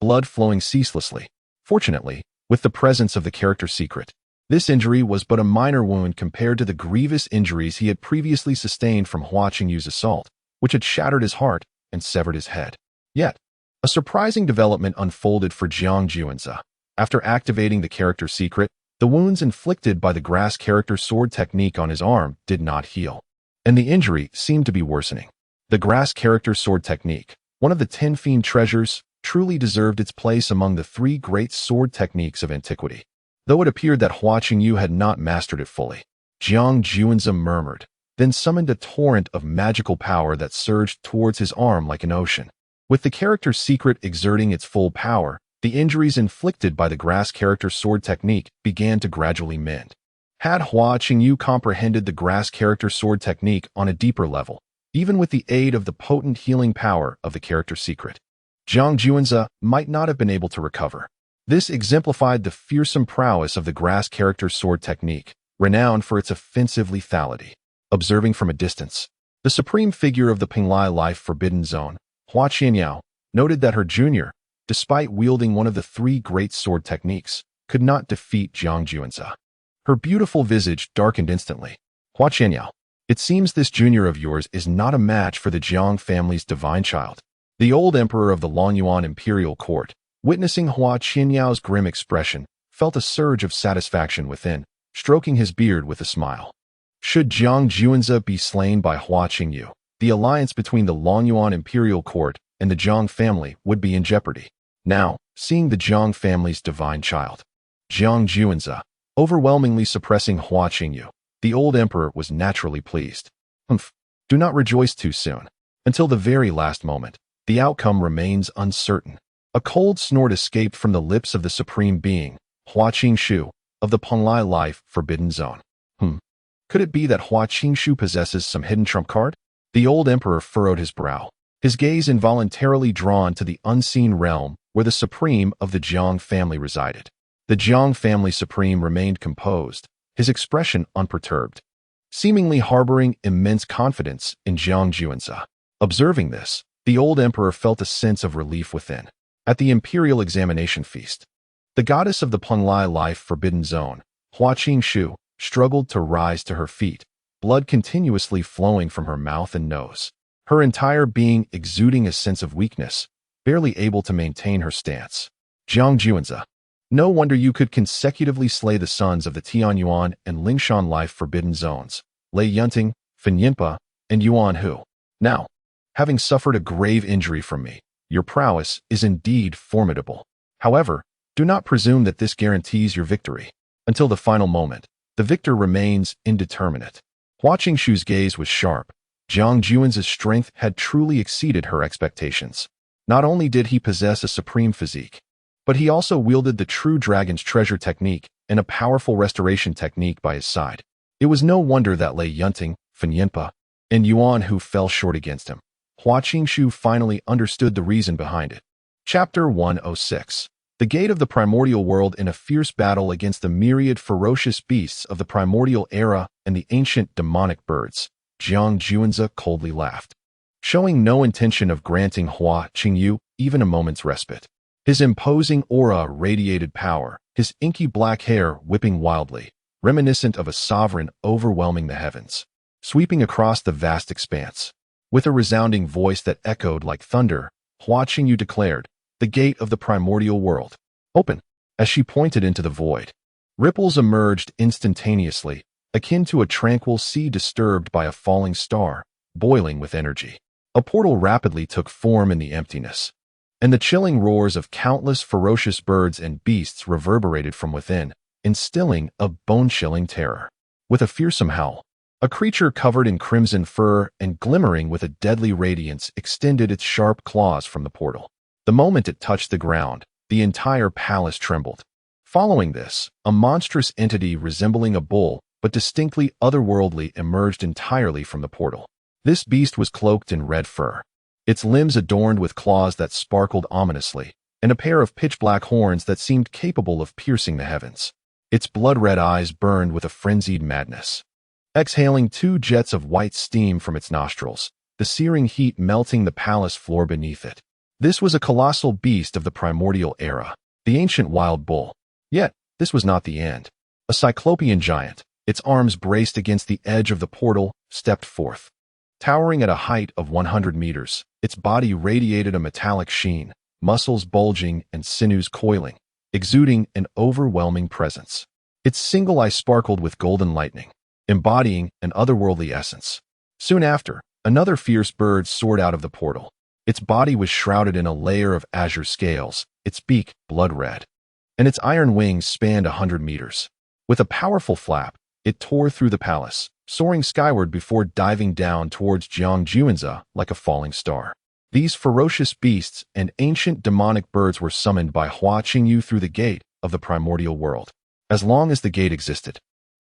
Blood flowing ceaselessly. Fortunately, with the presence of the character secret, this injury was but a minor wound compared to the grievous injuries he had previously sustained from Hua Qingyu's assault, which had shattered his heart and severed his head. Yet, a surprising development unfolded for Jiang Juanzi. After activating the character secret, the wounds inflicted by the grass character sword technique on his arm did not heal, and the injury seemed to be worsening. The grass character sword technique, one of the 10 fiend treasures, truly deserved its place among the 3 great sword techniques of antiquity. Though it appeared that Hua Qingyu had not mastered it fully, Jiang Juanzi murmured, then summoned a torrent of magical power that surged towards his arm like an ocean. With the character secret exerting its full power, the injuries inflicted by the grass character sword technique began to gradually mend. Had Hua Qingyu comprehended the grass character sword technique on a deeper level, even with the aid of the potent healing power of the character secret, Jiang Juanzi might not have been able to recover. This exemplified the fearsome prowess of the grass character sword technique, renowned for its offensive lethality. Observing from a distance, the supreme figure of the Penglai Life Forbidden Zone, Hua Qianyao, noted that her junior, despite wielding one of the 3 great sword techniques, could not defeat Jiang Juanzi. Her beautiful visage darkened instantly. Hua Qianyao, it seems this junior of yours is not a match for the Jiang family's divine child. The old emperor of the Longyuan Imperial court, witnessing Hua Qianyao's grim expression, felt a surge of satisfaction within, stroking his beard with a smile. Should Jiang Juanzi be slain by Hua Qingyu, the alliance between the Longyuan Imperial court and the Jiang family would be in jeopardy. Now, seeing the Jiang family's divine child, Jiang Juanzi, overwhelmingly suppressing Hua Qingyu, the old emperor was naturally pleased. Do not rejoice too soon. Until the very last moment, the outcome remains uncertain. A cold snort escaped from the lips of the supreme being, Hua Qingshu, of the Penglai Life Forbidden Zone. Could it be that Hua Qingshu possesses some hidden trump card? The old emperor furrowed his brow, his gaze involuntarily drawn to the unseen realm where the supreme of the Jiang family resided. The Jiang family supreme remained composed, his expression unperturbed, seemingly harboring immense confidence in Jiang Juanzi. Observing this, the old emperor felt a sense of relief within. At the Imperial examination feast, the goddess of the Penglai Life Forbidden Zone, Hua Qingshu, struggled to rise to her feet, blood continuously flowing from her mouth and nose, her entire being exuding a sense of weakness, barely able to maintain her stance. Jiang Juanzi, no wonder you could consecutively slay the sons of the Tianyuan and Lingshan Life Forbidden Zones, Lei Yunting, Fen Yinpa, and Yuan Hu. Now, having suffered a grave injury from me, your prowess is indeed formidable. However, do not presume that this guarantees your victory. Until the final moment, the victor remains indeterminate. Hua Qingshu's gaze was sharp. Jiang Juanzi's strength had truly exceeded her expectations. Not only did he possess a supreme physique, but he also wielded the true dragon's treasure technique and a powerful restoration technique by his side. It was no wonder that Lei Yunting, Fen Yinpa, and Yuan Hu fell short against him. Hua Qingshu finally understood the reason behind it. Chapter 106. The Gate of the Primordial World in a fierce battle against the myriad ferocious beasts of the primordial era and the ancient demonic birds, Jiang Juanzi coldly laughed, showing no intention of granting Hua Qingyu even a moment's respite. His imposing aura radiated power, his inky black hair whipping wildly, reminiscent of a sovereign overwhelming the heavens, sweeping across the vast expanse. With a resounding voice that echoed like thunder, Hua Qingyu declared, "The gate of the primordial world, open." As she pointed into the void, ripples emerged instantaneously, akin to a tranquil sea disturbed by a falling star, boiling with energy. A portal rapidly took form in the emptiness, and the chilling roars of countless ferocious birds and beasts reverberated from within, instilling a bone-chilling terror. With a fearsome howl, a creature covered in crimson fur and glimmering with a deadly radiance extended its sharp claws from the portal. The moment it touched the ground, the entire palace trembled. Following this, a monstrous entity resembling a bull, but distinctly otherworldly, emerged entirely from the portal. This beast was cloaked in red fur, its limbs adorned with claws that sparkled ominously, and a pair of pitch-black horns that seemed capable of piercing the heavens. Its blood-red eyes burned with a frenzied madness. Exhaling 2 jets of white steam from its nostrils, the searing heat melting the palace floor beneath it. This was a colossal beast of the primordial era, the ancient wild bull. Yet, this was not the end. A cyclopean giant, its arms braced against the edge of the portal, stepped forth. Towering at a height of 100 meters, its body radiated a metallic sheen, muscles bulging and sinews coiling, exuding an overwhelming presence. Its single eye sparkled with golden lightning, embodying an otherworldly essence. Soon after, another fierce bird soared out of the portal. Its body was shrouded in a layer of azure scales, its beak blood-red, and its iron wings spanned 100 meters. With a powerful flap, it tore through the palace, soaring skyward before diving down towards Jiang Juanza like a falling star. These ferocious beasts and ancient demonic birds were summoned by Hua Qingyu through the gate of the primordial world. As long as the gate existed,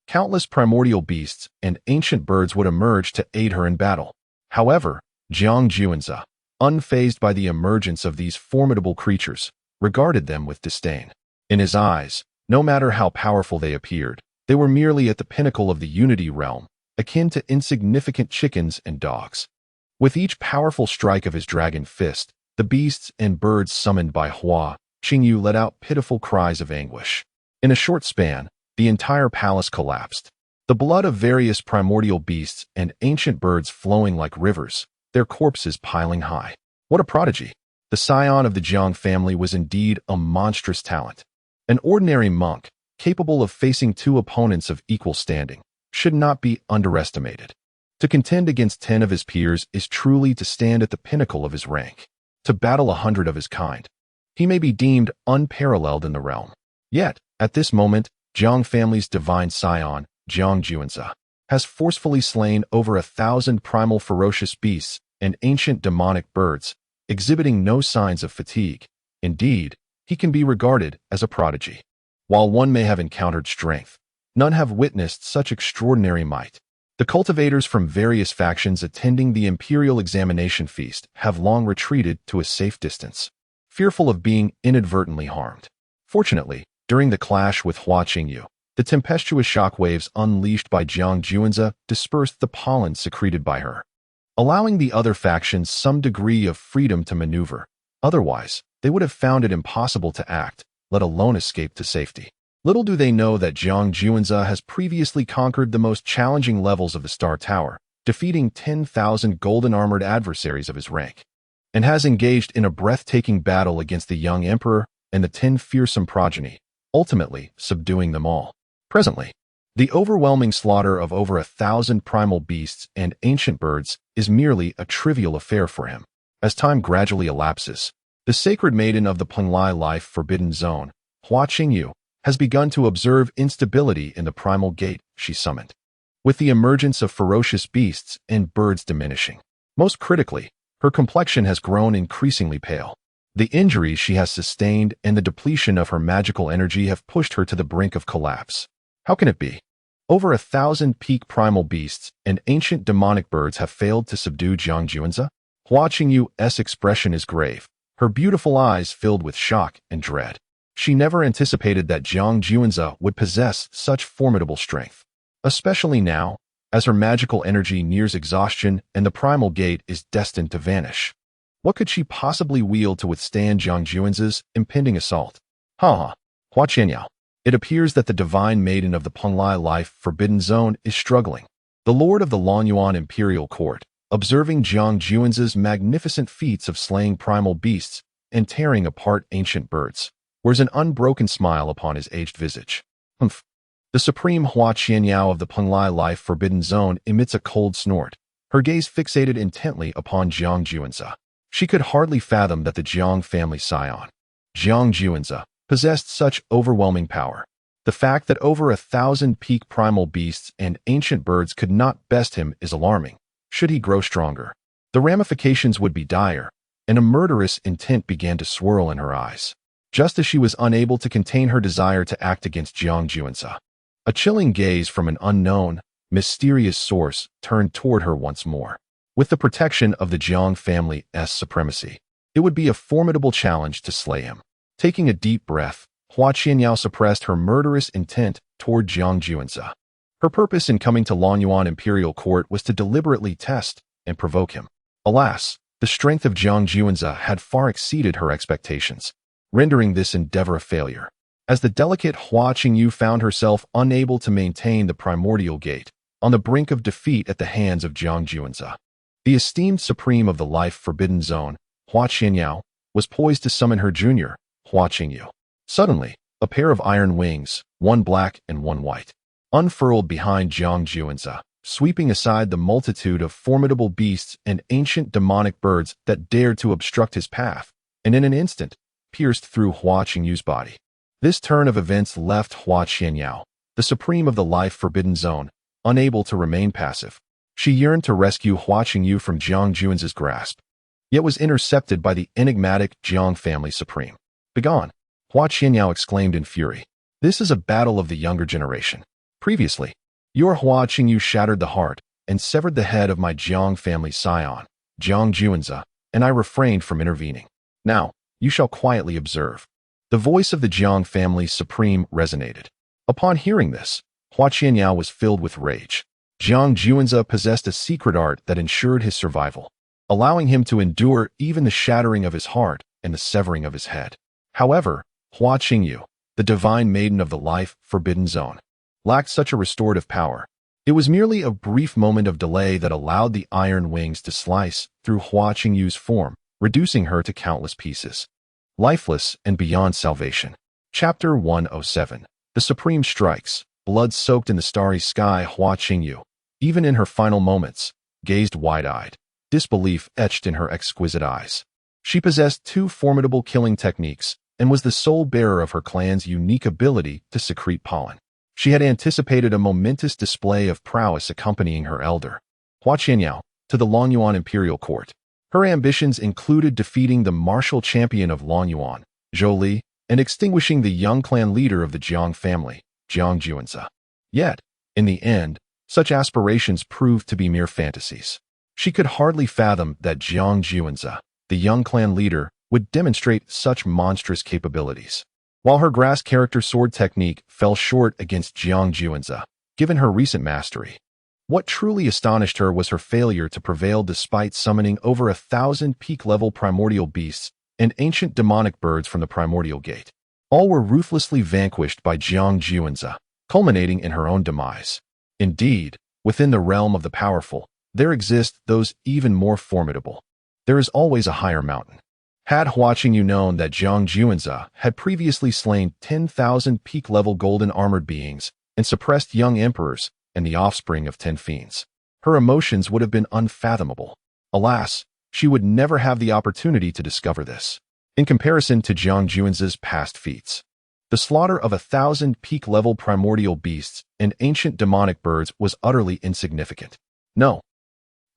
countless primordial beasts and ancient birds would emerge to aid her in battle. However, Jiang Juanza, unfazed by the emergence of these formidable creatures, regarded them with disdain. In his eyes, no matter how powerful they appeared, they were merely at the pinnacle of the unity realm, akin to insignificant chickens and dogs. With each powerful strike of his dragon fist, the beasts and birds summoned by Hua Qingyu let out pitiful cries of anguish. In a short span, the entire palace collapsed. The blood of various primordial beasts and ancient birds flowing like rivers, their corpses piling high. What a prodigy! The scion of the Jiang family was indeed a monstrous talent. An ordinary monk, capable of facing 2 opponents of equal standing, should not be underestimated. To contend against 10 of his peers is truly to stand at the pinnacle of his rank. To battle 100 of his kind, he may be deemed unparalleled in the realm. Yet, at this moment, Jiang family's divine scion, Jiang Juanza, has forcefully slain over 1,000 primal ferocious beasts and ancient demonic birds, exhibiting no signs of fatigue. Indeed, he can be regarded as a prodigy. While one may have encountered strength, none have witnessed such extraordinary might. The cultivators from various factions attending the Imperial examination feast have long retreated to a safe distance, fearful of being inadvertently harmed. Fortunately, during the clash with Hua Qingyu, the tempestuous shockwaves unleashed by Jiang Juanza dispersed the pollen secreted by her, allowing the other factions some degree of freedom to maneuver. Otherwise, they would have found it impossible to act, let alone escape to safety. Little do they know that Jiang Juanza has previously conquered the most challenging levels of the Star Tower, defeating 10,000 golden-armored adversaries of his rank, and has engaged in a breathtaking battle against the young emperor and the 10 fearsome progeny, ultimately subduing them all. Presently, the overwhelming slaughter of over 1,000 primal beasts and ancient birds is merely a trivial affair for him. As time gradually elapses, the sacred maiden of the Penglai Life Forbidden Zone, Hua Qingyu, has begun to observe instability in the primal gate she summoned, with the emergence of ferocious beasts and birds diminishing. Most critically, her complexion has grown increasingly pale. The injuries she has sustained and the depletion of her magical energy have pushed her to the brink of collapse. How can it be? Over 1,000 peak primal beasts and ancient demonic birds have failed to subdue Jiang Juanza? Hua Qingyu's expression is grave, her beautiful eyes filled with shock and dread. She never anticipated that Jiang Juanza would possess such formidable strength, especially now, as her magical energy nears exhaustion and the primal gate is destined to vanish. What could she possibly wield to withstand Jiang Juanza's impending assault? Hua Qianyao. It appears that the divine maiden of the Penglai Life Forbidden Zone is struggling. The lord of the Lonyuan Imperial Court, observing Jiang Juanza's magnificent feats of slaying primal beasts and tearing apart ancient birds, wears an unbroken smile upon his aged visage. Humph. The supreme Hua Qianyao of the Penglai Life Forbidden Zone emits a cold snort, her gaze fixated intently upon Jiang Juanza. She could hardly fathom that the Jiang family scion, Jiang Juanza, possessed such overwhelming power. The fact that over 1,000 peak primal beasts and ancient birds could not best him is alarming. Should he grow stronger, the ramifications would be dire. and a murderous intent began to swirl in her eyes. Just as she was unable to contain her desire to act against Jiang Juanzi, a chilling gaze from an unknown, mysterious source turned toward her once more. With the protection of the Jiang family's supremacy, it would be a formidable challenge to slay him. Taking a deep breath, Hua Qianyao suppressed her murderous intent toward Jiang Juanzi. Her purpose in coming to Longyuan Imperial Court was to deliberately test and provoke him. Alas, the strength of Jiang Juanzi had far exceeded her expectations, rendering this endeavor a failure. As the delicate Hua Qingyu found herself unable to maintain the primordial gate, on the brink of defeat at the hands of Jiang Juanzi, the esteemed supreme of the life forbidden zone, Hua Qianyao, was poised to summon her junior, Hua Qingyu. Suddenly, a pair of iron wings, one black and one white, unfurled behind Jiang Juanzi, sweeping aside the multitude of formidable beasts and ancient demonic birds that dared to obstruct his path, and in an instant, pierced through Hua Qingyu's body. This turn of events left Hua Qianyao, the supreme of the life forbidden zone, unable to remain passive. She yearned to rescue Hua Qingyu from Jiang Juanzi's grasp, yet was intercepted by the enigmatic Jiang family supreme. "Begone!" Hua Qianyao exclaimed in fury. "This is a battle of the younger generation. Previously, your Hua Qingyu shattered the heart and severed the head of my Jiang family scion, Jiang Juanzi, and I refrained from intervening. Now, you shall quietly observe." The voice of the Jiang family supreme resonated. Upon hearing this, Hua Qianyao was filled with rage. Jiang Juanzi possessed a secret art that ensured his survival, allowing him to endure even the shattering of his heart and the severing of his head. However, Hua Qingyu, the divine maiden of the life forbidden zone, lacked such a restorative power. It was merely a brief moment of delay that allowed the iron wings to slice through Hua Qingyu's form, reducing her to countless pieces, lifeless and beyond salvation. Chapter 107. The Supreme Strikes. Blood-soaked in the starry sky, Hua Qingyu, even in her final moments, gazed wide-eyed, disbelief etched in her exquisite eyes. She possessed two formidable killing techniques and was the sole bearer of her clan's unique ability to secrete pollen. She had anticipated a momentous display of prowess accompanying her elder, Hua Qianyao, to the Longyuan Imperial Court. Her ambitions included defeating the martial champion of Longyuan, Zhou Li, and extinguishing the young clan leader of the Jiang family, Jiang Juanzi. Yet, in the end, such aspirations proved to be mere fantasies. She could hardly fathom that Jiang Juanzi, the young clan leader, would demonstrate such monstrous capabilities. While her grass character sword technique fell short against Jiang Juanzi, given her recent mastery, what truly astonished her was her failure to prevail despite summoning over 1,000 peak-level primordial beasts and ancient demonic birds from the primordial gate. All were ruthlessly vanquished by Jiang Juanzi, culminating in her own demise. Indeed, within the realm of the powerful, there exist those even more formidable. There is always a higher mountain. Had Hua Qingyu known that Jiang Juanzi had previously slain 10,000 peak-level golden armored beings and suppressed young emperors and the offspring of 10 fiends, her emotions would have been unfathomable. Alas, she would never have the opportunity to discover this. In comparison to Jiang Juanzi's past feats, the slaughter of 1,000 peak-level primordial beasts and ancient demonic birds was utterly insignificant. No.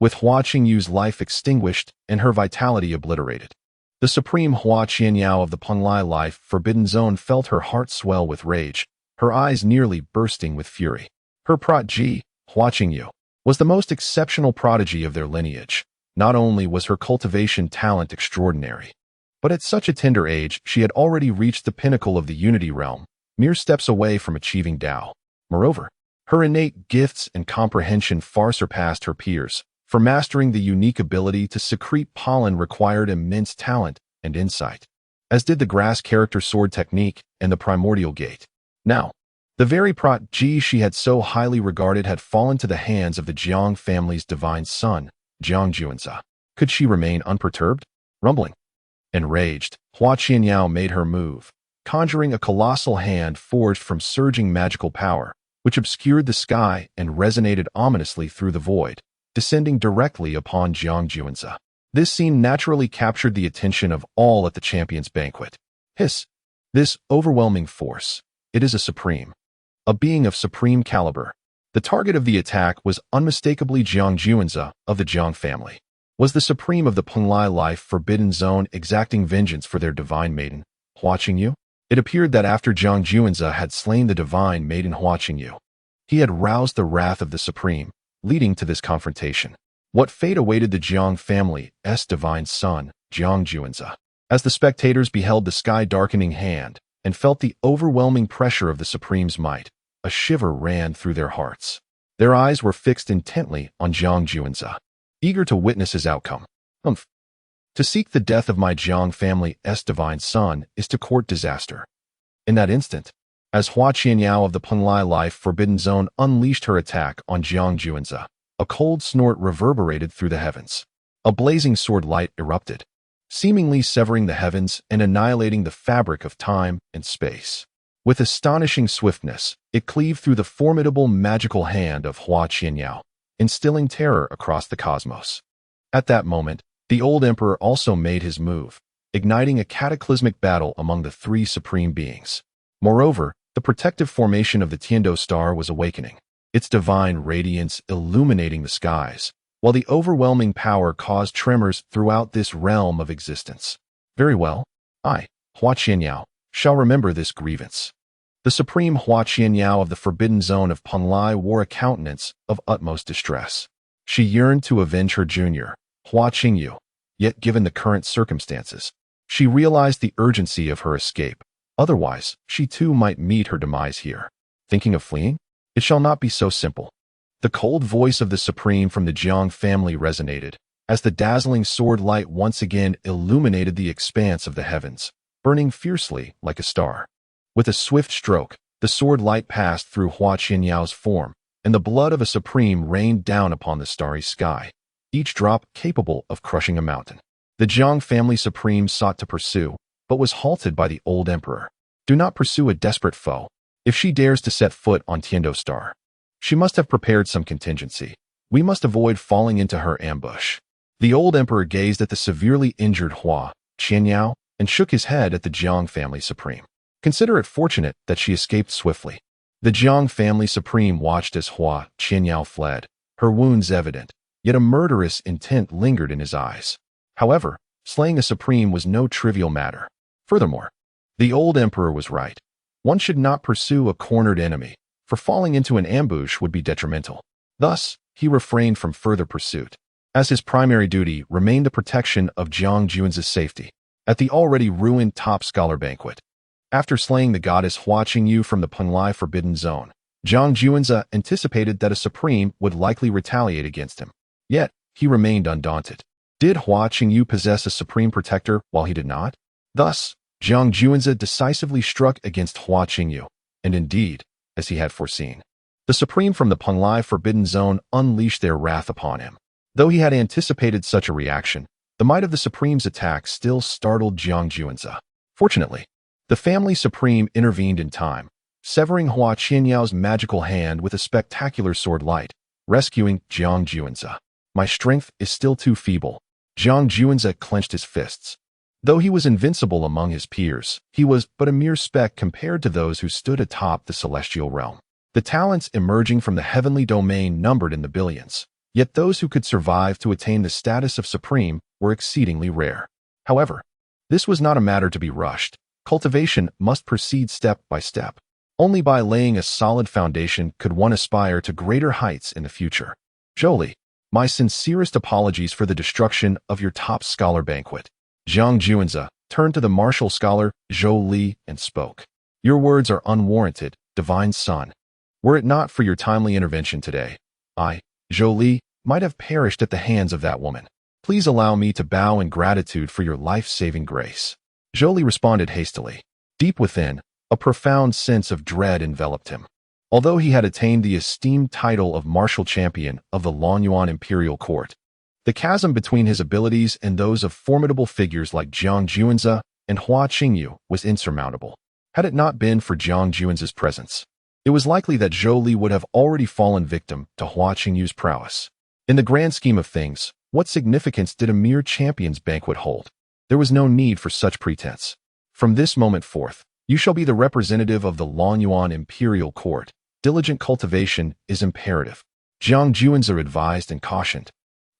With Hua Qingyu's life extinguished and her vitality obliterated, the supreme Hua Qianyao of the Penglai life forbidden zone felt her heart swell with rage, her eyes nearly bursting with fury. Her prodigy, Hua Qingyu, was the most exceptional prodigy of their lineage. Not only was her cultivation talent extraordinary, but at such a tender age she had already reached the pinnacle of the unity realm, mere steps away from achieving Tao. Moreover, her innate gifts and comprehension far surpassed her peers. For mastering the unique ability to secrete pollen required immense talent and insight, as did the grass character sword technique and the primordial gate. Now, the very prodigy she had so highly regarded had fallen to the hands of the Jiang family's divine son, Jiang Juanzi. Could she remain unperturbed? Rumbling. Enraged, Hua Qianyao made her move, conjuring a colossal hand forged from surging magical power, which obscured the sky and resonated ominously through the void, descending directly upon Jiang Juanzi. This scene naturally captured the attention of all at the champion's banquet. Hiss! This overwhelming force. It is a supreme. A being of supreme caliber. The target of the attack was unmistakably Jiang Juanzi of the Jiang family. Was the supreme of the Penglai life forbidden zone exacting vengeance for their divine maiden, Hua Qingyu? It appeared that after Jiang Juanzi had slain the divine maiden Hua Qingyu, he had roused the wrath of the supreme, leading to this confrontation. What fate awaited the Jiang family's divine son, Jiang Juanzi? As the spectators beheld the sky-darkening hand and felt the overwhelming pressure of the supreme's might, a shiver ran through their hearts. Their eyes were fixed intently on Jiang Juanzi, eager to witness his outcome. To seek the death of my Jiang family's divine son is to court disaster. In that instant, as Hua Qianyao of the Penglai life forbidden zone unleashed her attack on Jiang Juanzi, a cold snort reverberated through the heavens. A blazing sword light erupted, seemingly severing the heavens and annihilating the fabric of time and space. With astonishing swiftness, it cleaved through the formidable magical hand of Hua Qianyao, instilling terror across the cosmos. At that moment, the old emperor also made his move, igniting a cataclysmic battle among the three supreme beings. Moreover, the protective formation of the Tiando star was awakening, its divine radiance illuminating the skies, while the overwhelming power caused tremors throughout this realm of existence. Very well, I, Hua Qianyao, shall remember this grievance. The supreme Hua Qianyao of the forbidden zone of Penglai wore a countenance of utmost distress. She yearned to avenge her junior, Hua Qingyu, yet given the current circumstances, she realized the urgency of her escape. Otherwise, she too might meet her demise here. Thinking of fleeing? It shall not be so simple. The cold voice of the supreme from the Jiang family resonated, as the dazzling sword light once again illuminated the expanse of the heavens, burning fiercely like a star. With a swift stroke, the sword light passed through Hua Qianyao's form, and the blood of a supreme rained down upon the starry sky, each drop capable of crushing a mountain. The Jiang family supreme sought to pursue, but was halted by the old emperor. Do not pursue a desperate foe. If she dares to set foot on Tiando Star, she must have prepared some contingency. We must avoid falling into her ambush. The old emperor gazed at the severely injured Hua Qianyao and shook his head at the Jiang family supreme. Consider it fortunate that she escaped swiftly. The Jiang family supreme watched as Hua Qianyao fled, her wounds evident, yet a murderous intent lingered in his eyes. However, slaying a supreme was no trivial matter. Furthermore, the old emperor was right. One should not pursue a cornered enemy, for falling into an ambush would be detrimental. Thus, he refrained from further pursuit, as his primary duty remained the protection of Jiang Juanzi's safety. At the already ruined top scholar banquet, after slaying the goddess Hua Qingyu from the Penglai forbidden zone, Jiang Juanzi anticipated that a supreme would likely retaliate against him. Yet, he remained undaunted. Did Hua Qingyu possess a supreme protector while he did not? Thus, Jiang Juanzi decisively struck against Hua Qingyu, and indeed, as he had foreseen, the supreme from the Penglai forbidden zone unleashed their wrath upon him. Though he had anticipated such a reaction, the might of the supreme's attack still startled Jiang Juanzi. Fortunately, the family supreme intervened in time, severing Hua Qianyao's magical hand with a spectacular sword light, rescuing Jiang Juanzi. My strength is still too feeble. Jiang Juanzi clenched his fists. Though he was invincible among his peers, he was but a mere speck compared to those who stood atop the celestial realm. The talents emerging from the heavenly domain numbered in the billions, yet those who could survive to attain the status of supreme were exceedingly rare. However, this was not a matter to be rushed. Cultivation must proceed step by step. Only by laying a solid foundation could one aspire to greater heights in the future. Zhou, my sincerest apologies for the destruction of your top scholar banquet. Jiang Juanzi turned to the martial scholar Zhou Li and spoke. Your words are unwarranted, divine son. Were it not for your timely intervention today, I, Zhou Li, might have perished at the hands of that woman. Please allow me to bow in gratitude for your life-saving grace. Zhou Li responded hastily. Deep within, a profound sense of dread enveloped him. Although he had attained the esteemed title of martial champion of the Lonyuan Imperial Court, the chasm between his abilities and those of formidable figures like Jiang Juanzi and Hua Qingyu was insurmountable. Had it not been for Jiang Juanzi's presence, it was likely that Zhou Li would have already fallen victim to Hua Qingyu's prowess. In the grand scheme of things, what significance did a mere champion's banquet hold? There was no need for such pretense. From this moment forth, you shall be the representative of the Lonyuan Imperial Court. Diligent cultivation is imperative. Jiang Juanzi advised and cautioned.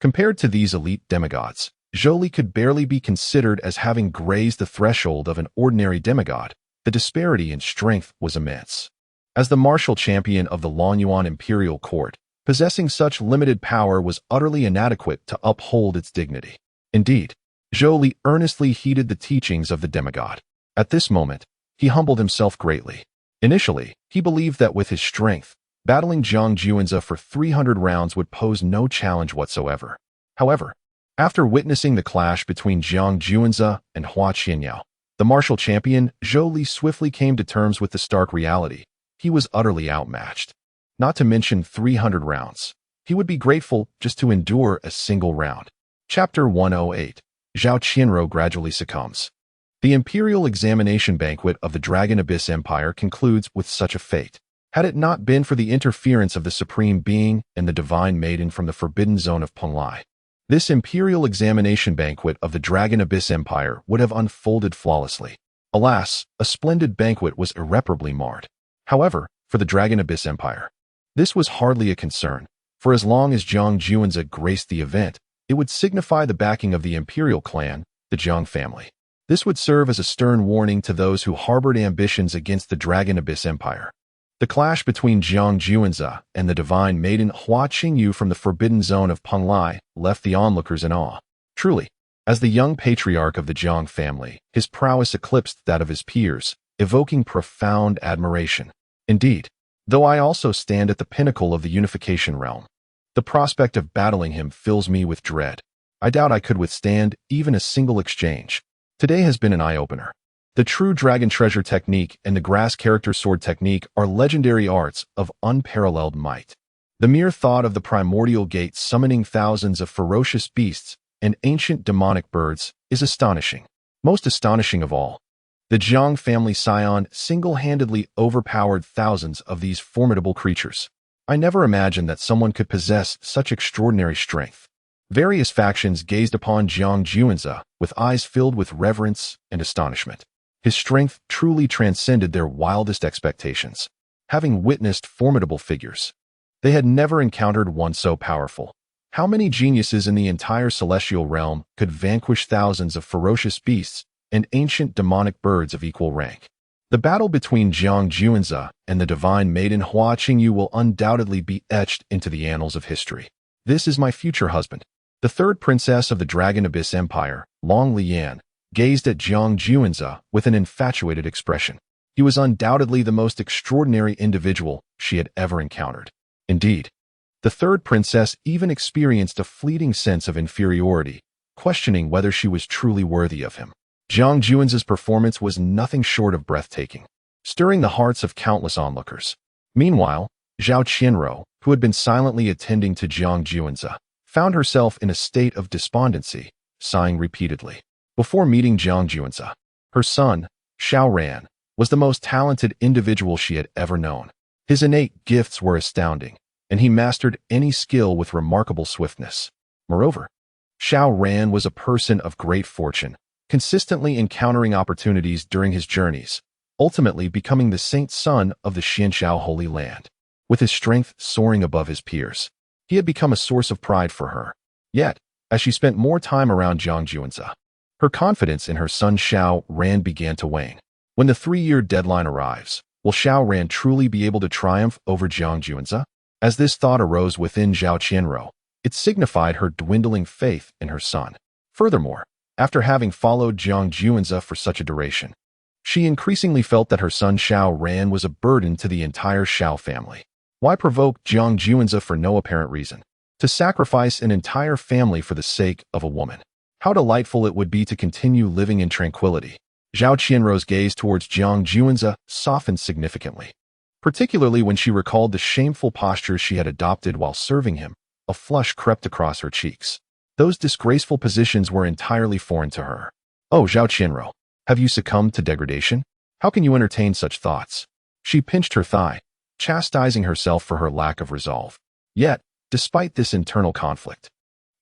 Compared to these elite demigods, Zhou could barely be considered as having grazed the threshold of an ordinary demigod. The disparity in strength was immense. As the martial champion of the Longyuan Imperial court, possessing such limited power was utterly inadequate to uphold its dignity. Indeed, Zhou earnestly heeded the teachings of the demigod. At this moment, he humbled himself greatly. Initially, he believed that with his strength, battling Zhang Juanzi for 300 rounds would pose no challenge whatsoever. However, after witnessing the clash between Zhang Juanzi and Hua Qianyao, the martial champion, Zhou swiftly came to terms with the stark reality. He was utterly outmatched. Not to mention 300 rounds. He would be grateful just to endure a single round. Chapter 108. Zhao Qianrou gradually succumbs. The Imperial examination banquet of the Dragon Abyss Empire concludes with such a fate. Had it not been for the interference of the Supreme Being and the Divine Maiden from the Forbidden Zone of Penglai, this Imperial examination banquet of the Dragon Abyss Empire would have unfolded flawlessly. Alas, a splendid banquet was irreparably marred. However, for the Dragon Abyss Empire, this was hardly a concern, for as long as Zhang Juanzi graced the event, it would signify the backing of the Imperial clan, the Zhang family. This would serve as a stern warning to those who harbored ambitions against the Dragon Abyss Empire. The clash between Zhang Juanzi and the Divine Maiden Hua Qingyu from the Forbidden Zone of Penglai left the onlookers in awe. Truly, as the young patriarch of the Zhang family, his prowess eclipsed that of his peers, evoking profound admiration. Indeed, though I also stand at the pinnacle of the unification realm, the prospect of battling him fills me with dread. I doubt I could withstand even a single exchange. Today has been an eye-opener. The true dragon treasure technique and the grass character sword technique are legendary arts of unparalleled might. The mere thought of the primordial gate summoning thousands of ferocious beasts and ancient demonic birds is astonishing. Most astonishing of all, the Zhang family scion single-handedly overpowered thousands of these formidable creatures. I never imagined that someone could possess such extraordinary strength. Various factions gazed upon Zhang Juanzi with eyes filled with reverence and astonishment. His strength truly transcended their wildest expectations. Having witnessed formidable figures, they had never encountered one so powerful. How many geniuses in the entire celestial realm could vanquish thousands of ferocious beasts and ancient demonic birds of equal rank? The battle between Zhang Juanzi and the Divine Maiden Hua Qingyu will undoubtedly be etched into the annals of history. This is my future husband. The third princess of the Dragon Abyss Empire, Long Lian, gazed at Zhang Juanzi with an infatuated expression. He was undoubtedly the most extraordinary individual she had ever encountered. Indeed, the third princess even experienced a fleeting sense of inferiority, questioning whether she was truly worthy of him. Zhang Juanzi's performance was nothing short of breathtaking, stirring the hearts of countless onlookers. Meanwhile, Zhao Qianrou, who had been silently attending to Zhang Juanzi, found herself in a state of despondency, sighing repeatedly. Before meeting Zhang Juanzi, her son, Xiao Ran, was the most talented individual she had ever known. His innate gifts were astounding, and he mastered any skill with remarkable swiftness. Moreover, Xiao Ran was a person of great fortune, consistently encountering opportunities during his journeys, ultimately becoming the saint son of the Xianxiao Holy Land. With his strength soaring above his peers, he had become a source of pride for her. Yet, as she spent more time around Zhang Juanzi, her confidence in her son Xiao Ran began to wane. When the 3-year deadline arrives, will Xiao Ran truly be able to triumph over Zhang Juanzi? As this thought arose within Zhao Qianrou, it signified her dwindling faith in her son. Furthermore, after having followed Zhang Juanzi for such a duration, she increasingly felt that her son Xiao Ran was a burden to the entire Xiao family. Why provoke Zhang Juanzi for no apparent reason? To sacrifice an entire family for the sake of a woman. How delightful it would be to continue living in tranquility. Zhao Qianrou's gaze towards Zhang Juanzi softened significantly, particularly when she recalled the shameful postures she had adopted while serving him. A flush crept across her cheeks. Those disgraceful positions were entirely foreign to her. Oh, Zhao Qianrou, have you succumbed to degradation? How can you entertain such thoughts? She pinched her thigh, chastising herself for her lack of resolve. Yet, despite this internal conflict,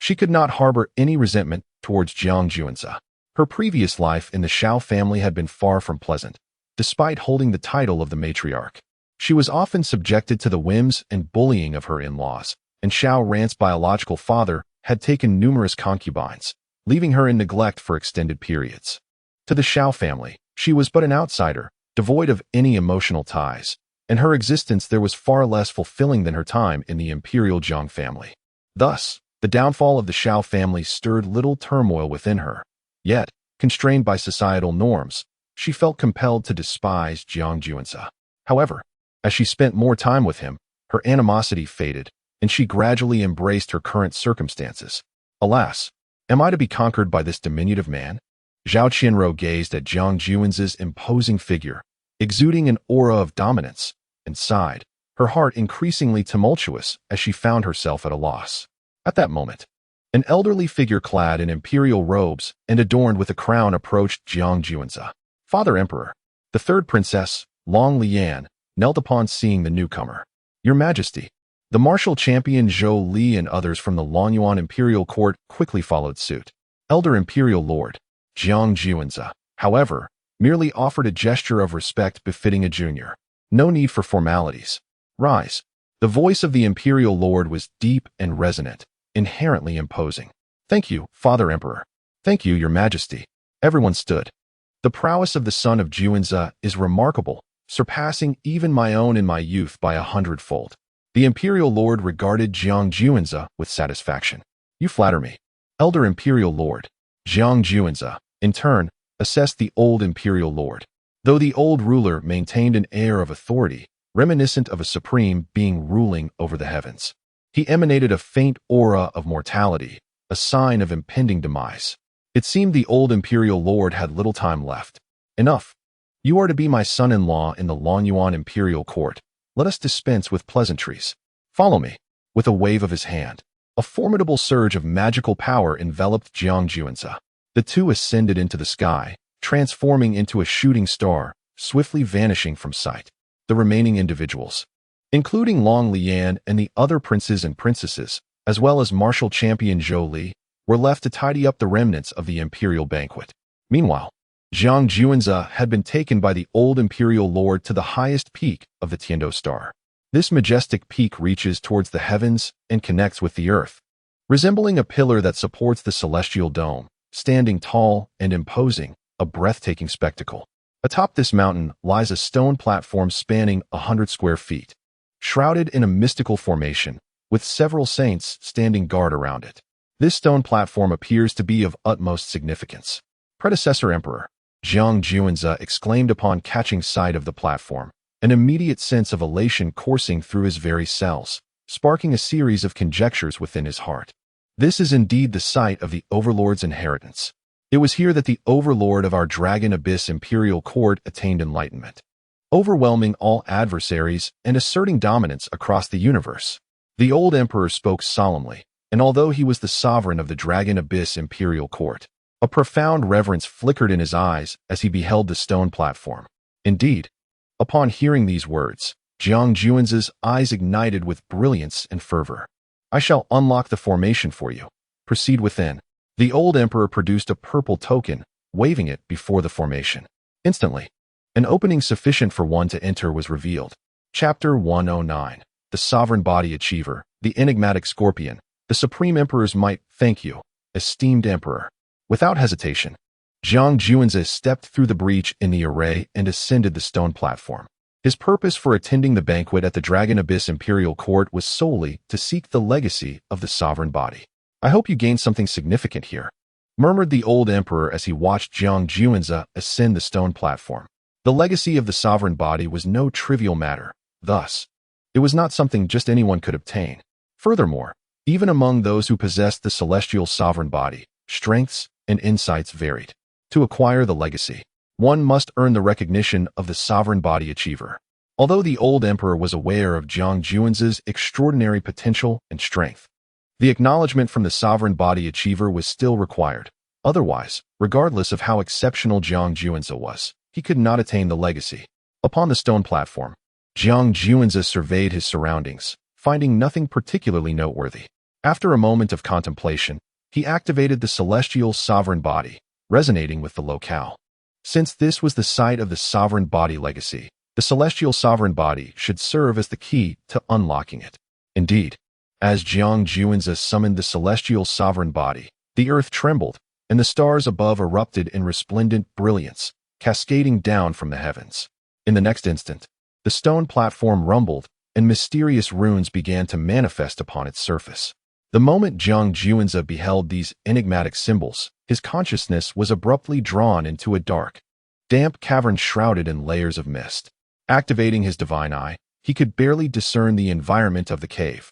she could not harbor any resentment towards Zhang Juanzi. Her previous life in the Xiao family had been far from pleasant. Despite holding the title of the matriarch, she was often subjected to the whims and bullying of her in-laws, and Xiao Ran's biological father had taken numerous concubines, leaving her in neglect for extended periods. To the Shao family, she was but an outsider, devoid of any emotional ties. In her existence there was far less fulfilling than her time in the Imperial Jiang family. Thus, the downfall of the Shao family stirred little turmoil within her. Yet, constrained by societal norms, she felt compelled to despise Jiang Juanzi. However, as she spent more time with him, her animosity faded, and she gradually embraced her current circumstances. Alas, am I to be conquered by this diminutive man? Zhao Qianrou gazed at Jiang Juanzi's imposing figure, exuding an aura of dominance, and sighed, her heart increasingly tumultuous as she found herself at a loss. At that moment, an elderly figure clad in imperial robes and adorned with a crown approached Jiang Juanzi. Father Emperor, the third princess, Long Lian, knelt upon seeing the newcomer. Your Majesty, the martial champion Zhou Li and others from the Longyuan Imperial Court quickly followed suit. Elder Imperial Lord, Jiang Juanzi, however, merely offered a gesture of respect befitting a junior. No need for formalities. Rise. The voice of the Imperial Lord was deep and resonant, inherently imposing. Thank you, Father Emperor. Thank you, Your Majesty. Everyone stood. The prowess of the son of Juanzi is remarkable, surpassing even my own in my youth by 100-fold. The Imperial Lord regarded Jiang Juanzi with satisfaction. You flatter me. Elder Imperial Lord, Jiang Juanzi, in turn, assessed the old Imperial Lord. Though the old ruler maintained an air of authority, reminiscent of a supreme being ruling over the heavens, he emanated a faint aura of mortality, a sign of impending demise. It seemed the old Imperial Lord had little time left. Enough. You are to be my son-in-law in the Longyuan Imperial Court. Let us dispense with pleasantries. Follow me. With a wave of his hand, a formidable surge of magical power enveloped Jiang Juanzi. The two ascended into the sky, transforming into a shooting star, swiftly vanishing from sight. The remaining individuals, including Long Lian and the other princes and princesses, as well as martial champion Zhou Li, were left to tidy up the remnants of the imperial banquet. Meanwhile, Jiang Juanzi had been taken by the old Imperial Lord to the highest peak of the Tiando Star. This majestic peak reaches towards the heavens and connects with the earth, resembling a pillar that supports the celestial dome, standing tall and imposing, a breathtaking spectacle. Atop this mountain lies a stone platform spanning 100 square feet, shrouded in a mystical formation, with several saints standing guard around it. This stone platform appears to be of utmost significance. Predecessor Emperor, Jiang Juanzi exclaimed upon catching sight of the platform, an immediate sense of elation coursing through his very cells, sparking a series of conjectures within his heart. This is indeed the site of the Overlord's inheritance. It was here that the Overlord of our Dragon Abyss Imperial Court attained enlightenment, overwhelming all adversaries and asserting dominance across the universe. The old emperor spoke solemnly, and although he was the sovereign of the Dragon Abyss Imperial Court, a profound reverence flickered in his eyes as he beheld the stone platform. Indeed, upon hearing these words, Jiang Juanzi's eyes ignited with brilliance and fervor. I shall unlock the formation for you. Proceed within. The old emperor produced a purple token, waving it before the formation. Instantly, an opening sufficient for one to enter was revealed. Chapter 109. The Sovereign Body Achiever, the Enigmatic Scorpion, the Supreme Emperor's Might. Thank you, esteemed Emperor. Without hesitation, Jiang Juanzi stepped through the breach in the array and ascended the stone platform. His purpose for attending the banquet at the Dragon Abyss Imperial Court was solely to seek the legacy of the sovereign body. I hope you gained something significant here, murmured the old emperor as he watched Jiang Juanzi ascend the stone platform. The legacy of the sovereign body was no trivial matter. Thus, it was not something just anyone could obtain. Furthermore, even among those who possessed the celestial sovereign body, strengths and insights varied. To acquire the legacy, one must earn the recognition of the sovereign body achiever. Although the old emperor was aware of Jiang Juanzi's extraordinary potential and strength, the acknowledgement from the sovereign body achiever was still required. Otherwise, regardless of how exceptional Jiang Juanzi was, he could not attain the legacy. Upon the stone platform, Jiang Juanzi surveyed his surroundings, finding nothing particularly noteworthy. After a moment of contemplation, he activated the celestial sovereign body, resonating with the locale. Since this was the site of the sovereign body legacy, the celestial sovereign body should serve as the key to unlocking it. Indeed, As Jiang Juanzi summoned the celestial sovereign body, the earth trembled, and the stars above erupted in resplendent brilliance, cascading down from the heavens. In the next instant, the stone platform rumbled, and mysterious runes began to manifest upon its surface. The moment Jiang Juanzi beheld these enigmatic symbols, his consciousness was abruptly drawn into a dark, damp cavern shrouded in layers of mist. Activating his divine eye, he could barely discern the environment of the cave.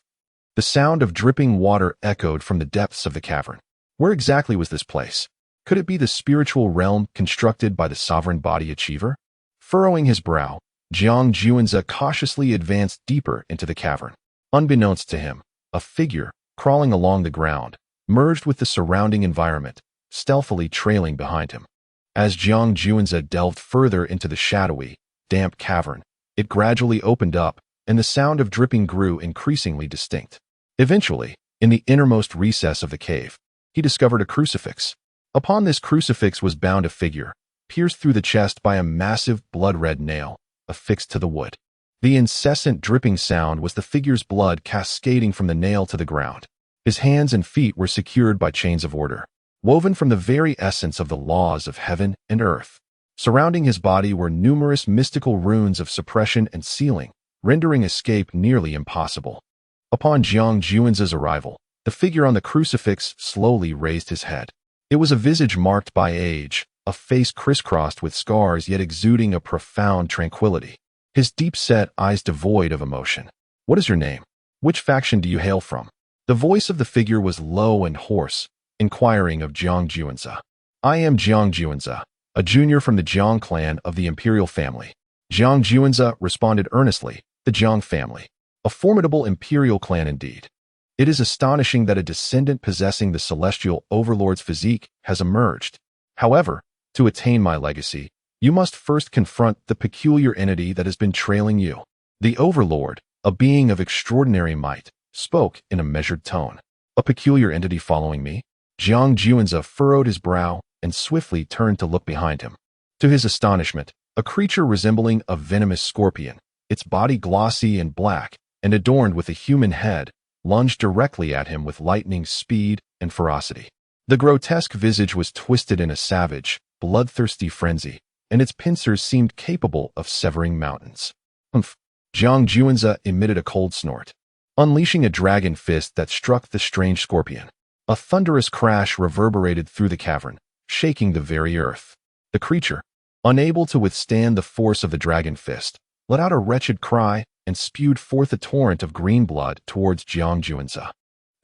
The sound of dripping water echoed from the depths of the cavern. Where exactly was this place? Could it be the spiritual realm constructed by the sovereign body achiever? Furrowing his brow, Jiang Juanzi cautiously advanced deeper into the cavern. Unbeknownst to him, a figure, crawling along the ground, merged with the surrounding environment, stealthily trailing behind him. As Jiang Juanzi delved further into the shadowy, damp cavern, it gradually opened up, and the sound of dripping grew increasingly distinct. Eventually, in the innermost recess of the cave, he discovered a crucifix. Upon this crucifix was bound a figure, pierced through the chest by a massive blood-red nail, affixed to the wood. The incessant dripping sound was the figure's blood cascading from the nail to the ground. His hands and feet were secured by chains of order, woven from the very essence of the laws of heaven and earth. Surrounding his body were numerous mystical runes of suppression and sealing, rendering escape nearly impossible. Upon Jiang Juanzi's arrival, the figure on the crucifix slowly raised his head. It was a visage marked by age, a face crisscrossed with scars yet exuding a profound tranquility. His deep-set eyes devoid of emotion. "What is your name? Which faction do you hail from?" The voice of the figure was low and hoarse, inquiring of Jiang Juanzi. "I am Jiang Juanzi, a junior from the Jiang clan of the Imperial family." Jiang Juanzi responded earnestly, "The Jiang family. A formidable Imperial clan indeed. It is astonishing that a descendant possessing the celestial overlord's physique has emerged. However, to attain my legacy, you must first confront the peculiar entity that has been trailing you." The overlord, a being of extraordinary might, spoke in a measured tone. "A peculiar entity following me?" Jiang Juanzi furrowed his brow and swiftly turned to look behind him. To his astonishment, a creature resembling a venomous scorpion, its body glossy and black and adorned with a human head, lunged directly at him with lightning speed and ferocity. The grotesque visage was twisted in a savage, bloodthirsty frenzy, and its pincers seemed capable of severing mountains. "Humph!" Jiang Juanzi emitted a cold snort, unleashing a dragon fist that struck the strange scorpion. A thunderous crash reverberated through the cavern, shaking the very earth. The creature, unable to withstand the force of the dragon fist, let out a wretched cry and spewed forth a torrent of green blood towards Jiang Juanzi,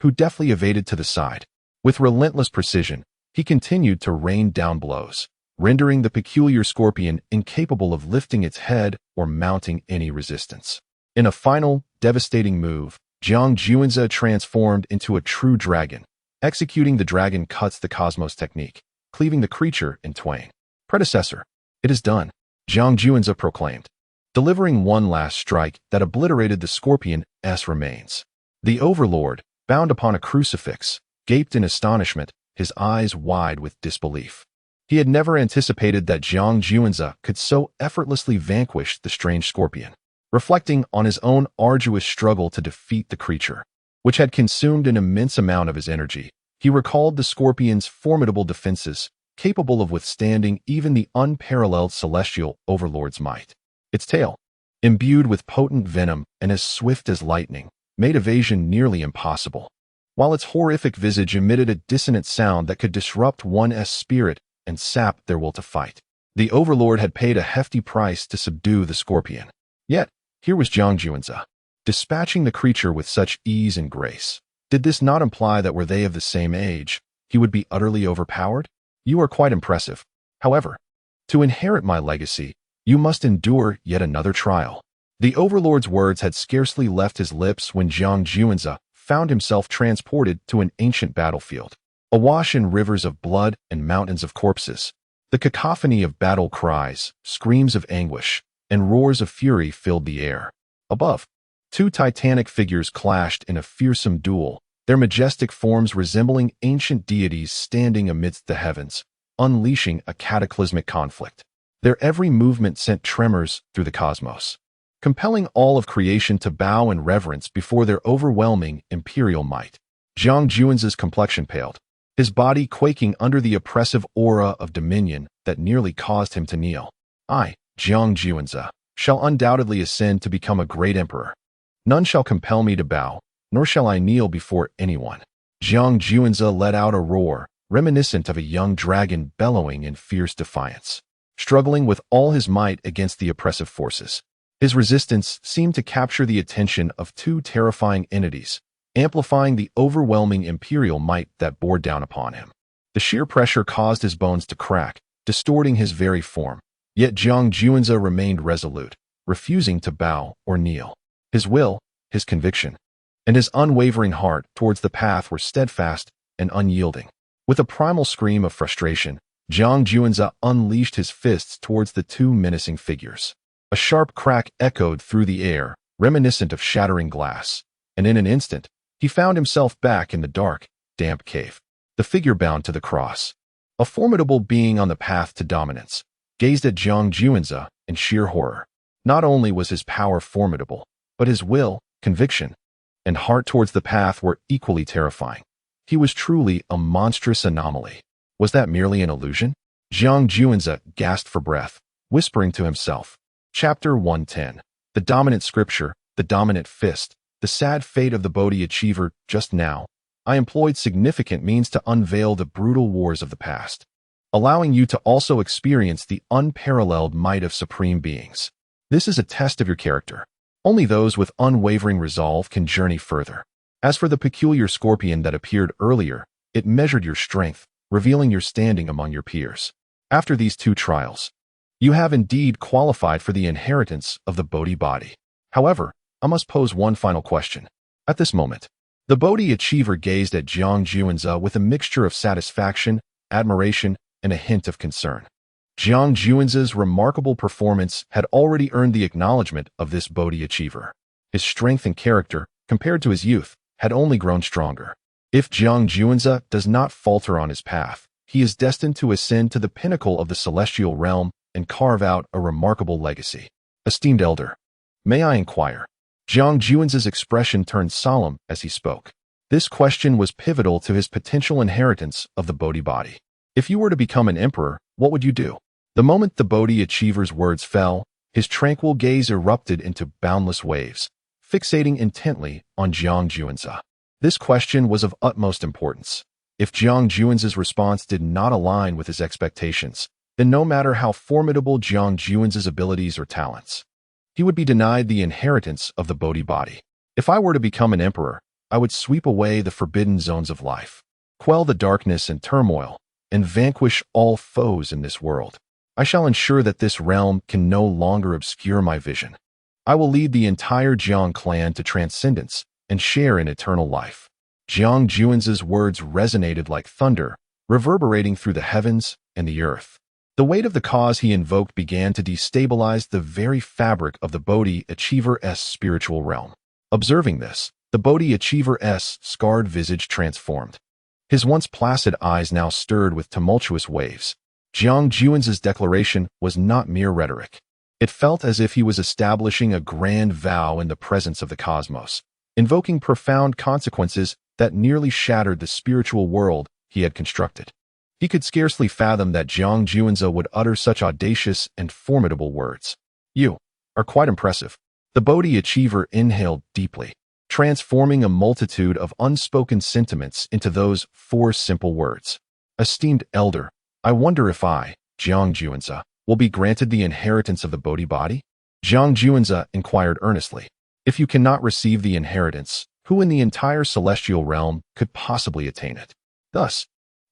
who deftly evaded to the side. With relentless precision, he continued to rain down blows, rendering the peculiar scorpion incapable of lifting its head or mounting any resistance. In a final, devastating move, Jiang Juanzi transformed into a true dragon, executing the dragon cuts the cosmos technique, cleaving the creature in twain. "Predecessor, it is done," Jiang Juanzi proclaimed, delivering one last strike that obliterated the scorpion's remains. The overlord, bound upon a crucifix, gaped in astonishment, his eyes wide with disbelief. He had never anticipated that Jiang Juanzi could so effortlessly vanquish the strange scorpion. Reflecting on his own arduous struggle to defeat the creature, which had consumed an immense amount of his energy, he recalled the scorpion's formidable defenses, capable of withstanding even the unparalleled celestial overlord's might. Its tail, imbued with potent venom and as swift as lightning, made evasion nearly impossible, while its horrific visage emitted a dissonant sound that could disrupt one's spirit and sap their will to fight. The overlord had paid a hefty price to subdue the scorpion. Yet, here was Jiang Juanzi, dispatching the creature with such ease and grace. Did this not imply that were they of the same age, he would be utterly overpowered? "You are quite impressive. However, to inherit my legacy, you must endure yet another trial." The overlord's words had scarcely left his lips when Jiang Juanzi found himself transported to an ancient battlefield, awash in rivers of blood and mountains of corpses. The cacophony of battle cries, screams of anguish, and roars of fury filled the air. Above, two titanic figures clashed in a fearsome duel, their majestic forms resembling ancient deities standing amidst the heavens, unleashing a cataclysmic conflict. Their every movement sent tremors through the cosmos. compelling all of creation to bow in reverence before their overwhelming imperial might. Jiang Juan's complexion paled, his body quaking under the oppressive aura of dominion that nearly caused him to kneel. I, Jiang Juanza, shall undoubtedly ascend to become a great emperor. None shall compel me to bow, nor shall I kneel before anyone. Jiang Juanza let out a roar, reminiscent of a young dragon bellowing in fierce defiance, struggling with all his might against the oppressive forces. His resistance seemed to capture the attention of two terrifying entities, amplifying the overwhelming imperial might that bore down upon him. The sheer pressure caused his bones to crack, distorting his very form. Yet Jiang Juanza remained resolute, refusing to bow or kneel. His will, his conviction, and his unwavering heart towards the path were steadfast and unyielding. With a primal scream of frustration, Jiang Juanza unleashed his fists towards the two menacing figures. A sharp crack echoed through the air, reminiscent of shattering glass, and in an instant, he found himself back in the dark, damp cave. The figure bound to the cross, a formidable being on the path to dominance, gazed at Jiang Juanza in sheer horror. Not only was his power formidable, but his will, conviction, and heart towards the path were equally terrifying. He was truly a monstrous anomaly. Was that merely an illusion? Jiang Juanza gasped for breath, whispering to himself. Chapter 110. The Dominant Scripture, the Dominant Fist, the sad fate of the Bodhi Achiever. Just now, I employed significant means to unveil the brutal wars of the past, allowing you to also experience the unparalleled might of supreme beings. This is a test of your character. Only those with unwavering resolve can journey further. As for the peculiar scorpion that appeared earlier, it measured your strength, revealing your standing among your peers. After these two trials, you have indeed qualified for the inheritance of the Bodhi body. However, I must pose one final question. At this moment, the Bodhi Achiever gazed at Jiang Juanza with a mixture of satisfaction, admiration, and a hint of concern. Jiang Juanza's remarkable performance had already earned the acknowledgement of this Bodhi Achiever. His strength and character, compared to his youth, had only grown stronger. If Jiang Juanza does not falter on his path, he is destined to ascend to the pinnacle of the celestial realm and carve out a remarkable legacy. Esteemed elder, may I inquire? Jiang Juanza's expression turned solemn as he spoke. This question was pivotal to his potential inheritance of the Bodhi body. If you were to become an emperor, what would you do? The moment the Bodhi Achiever's words fell, his tranquil gaze erupted into boundless waves, fixating intently on Jiang Juanza. This question was of utmost importance. If Jiang Juanza's response did not align with his expectations, then no matter how formidable Jiang Juanza's abilities or talents, he would be denied the inheritance of the Bodhi body. If I were to become an emperor, I would sweep away the forbidden zones of life, quell the darkness and turmoil, and vanquish all foes in this world. I shall ensure that this realm can no longer obscure my vision. I will lead the entire Jiang clan to transcendence and share in eternal life. Jiang Juanza's words resonated like thunder, reverberating through the heavens and the earth. The weight of the cause he invoked began to destabilize the very fabric of the Bodhi Achiever's spiritual realm. Observing this, the Bodhi Achiever's scarred visage transformed. His once placid eyes now stirred with tumultuous waves. Jiang Juanza's declaration was not mere rhetoric. It felt as if he was establishing a grand vow in the presence of the cosmos, invoking profound consequences that nearly shattered the spiritual world he had constructed. He could scarcely fathom that Jiang Juanza would utter such audacious and formidable words. You are quite impressive. The Bodhi Achiever inhaled deeply, transforming a multitude of unspoken sentiments into those four simple words. Esteemed elder, I wonder if I, Jiang Juanza, will be granted the inheritance of the Bodhi body? Jiang Juanza inquired earnestly. If you cannot receive the inheritance, who in the entire celestial realm could possibly attain it? Thus,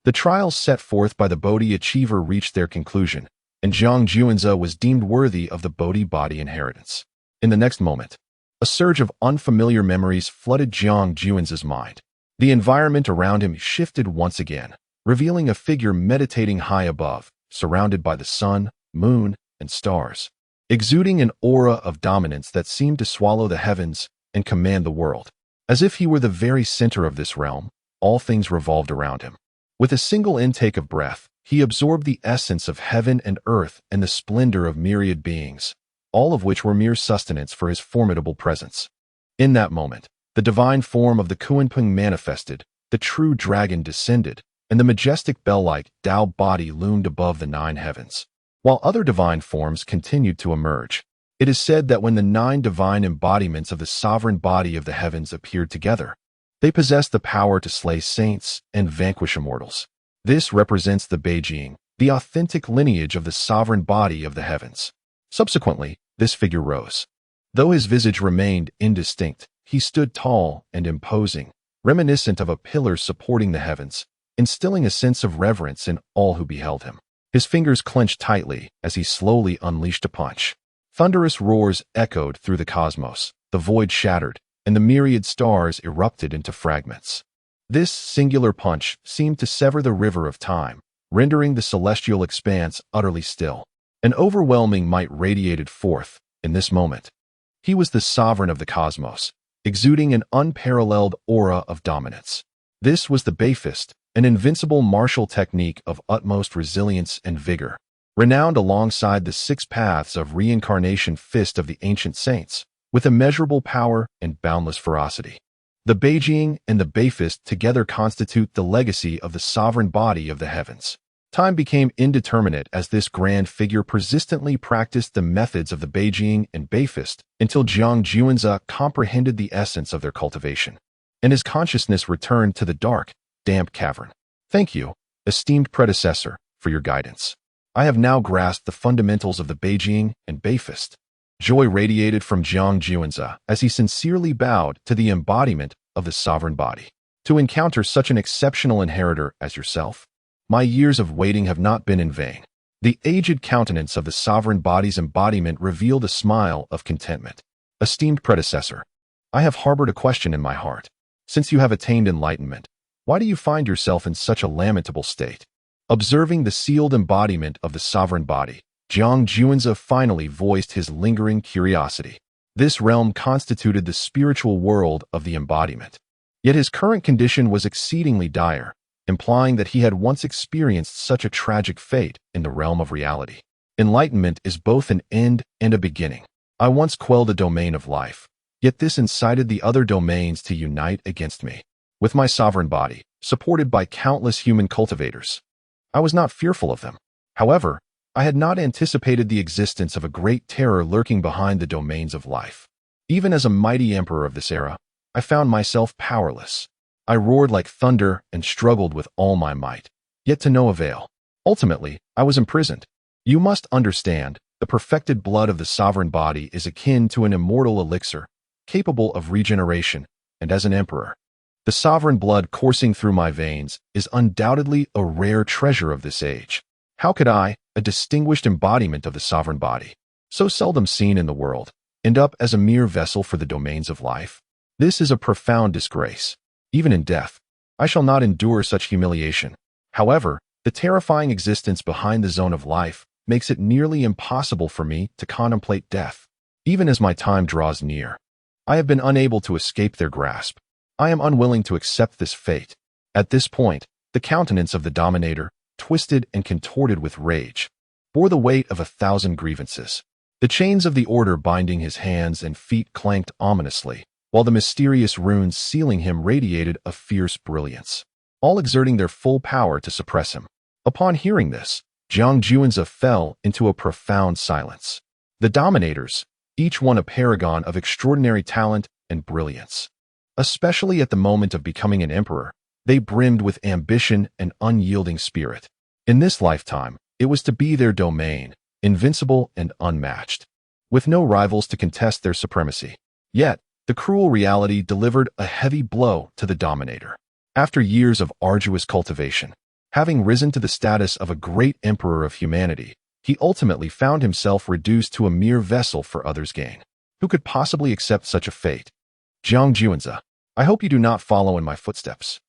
the trials set forth by the Bodhi Achiever reached their conclusion, and Jiang Juanza was deemed worthy of the Bodhi body inheritance. In the next moment, a surge of unfamiliar memories flooded Jiang Juanza's mind. The environment around him shifted once again, revealing a figure meditating high above, surrounded by the sun, moon, and stars, exuding an aura of dominance that seemed to swallow the heavens and command the world. As if he were the very center of this realm, all things revolved around him. With a single intake of breath, he absorbed the essence of heaven and earth and the splendor of myriad beings, all of which were mere sustenance for his formidable presence. In that moment, the divine form of the Kunpeng manifested, the true dragon descended, and the majestic bell-like Tao body loomed above the 9 heavens. While other divine forms continued to emerge, it is said that when the 9 divine embodiments of the sovereign body of the heavens appeared together, they possessed the power to slay saints and vanquish immortals. This represents the Beijing, the authentic lineage of the sovereign body of the heavens. Subsequently, this figure rose. Though his visage remained indistinct, he stood tall and imposing, reminiscent of a pillar supporting the heavens, instilling a sense of reverence in all who beheld him. His fingers clenched tightly as he slowly unleashed a punch. Thunderous roars echoed through the cosmos, the void shattered, and the myriad stars erupted into fragments. This singular punch seemed to sever the river of time, rendering the celestial expanse utterly still. An overwhelming might radiated forth in this moment. He was the sovereign of the cosmos, exuding an unparalleled aura of dominance. This was the Beifist, an invincible martial technique of utmost resilience and vigor, renowned alongside the 6 paths of reincarnation fist of the ancient saints, with immeasurable power and boundless ferocity. The Beijing and the Beifist together constitute the legacy of the sovereign body of the heavens. Time became indeterminate as this grand figure persistently practiced the methods of the Beijing and Beifist until Jiang Juanzi comprehended the essence of their cultivation, and his consciousness returned to the dark, damp cavern. Thank you, esteemed predecessor, for your guidance. I have now grasped the fundamentals of the Beijing and Beifist. Joy radiated from Jiang Juanzi as he sincerely bowed to the embodiment of the sovereign body. To encounter such an exceptional inheritor as yourself, my years of waiting have not been in vain. The aged countenance of the sovereign body's embodiment revealed a smile of contentment. Esteemed predecessor, I have harbored a question in my heart. Since you have attained enlightenment, why do you find yourself in such a lamentable state? Observing the sealed embodiment of the sovereign body, Jiang Juanzi finally voiced his lingering curiosity. This realm constituted the spiritual world of the embodiment. Yet his current condition was exceedingly dire, implying that he had once experienced such a tragic fate in the realm of reality. Enlightenment is both an end and a beginning. I once quelled the domain of life, yet this incited the other domains to unite against me. With my sovereign body, supported by countless human cultivators, I was not fearful of them. However, I had not anticipated the existence of a great terror lurking behind the domains of life. Even as a mighty emperor of this era, I found myself powerless. I roared like thunder and struggled with all my might, yet to no avail. Ultimately, I was imprisoned. You must understand, the perfected blood of the sovereign body is akin to an immortal elixir, capable of regeneration, and as an emperor, the sovereign blood coursing through my veins is undoubtedly a rare treasure of this age. How could I, a distinguished embodiment of the sovereign body, so seldom seen in the world, end up as a mere vessel for the domains of life? This is a profound disgrace. Even in death, I shall not endure such humiliation. However, the terrifying existence behind the zone of life makes it nearly impossible for me to contemplate death. Even as my time draws near, I have been unable to escape their grasp. I am unwilling to accept this fate. At this point, the countenance of the Dominator, twisted and contorted with rage, bore the weight of 1,000 grievances. The chains of the order binding his hands and feet clanked ominously, while the mysterious runes sealing him radiated a fierce brilliance, all exerting their full power to suppress him. Upon hearing this, Jiang Juanzi fell into a profound silence. The Dominators, each one a paragon of extraordinary talent and brilliance. Especially at the moment of becoming an emperor, they brimmed with ambition and unyielding spirit. In this lifetime, it was to be their domain, invincible and unmatched, with no rivals to contest their supremacy. Yet, the cruel reality delivered a heavy blow to the Dominator. After years of arduous cultivation, having risen to the status of a great emperor of humanity, he ultimately found himself reduced to a mere vessel for others' gain. Who could possibly accept such a fate? Jiang Juanzi, I hope you do not follow in my footsteps.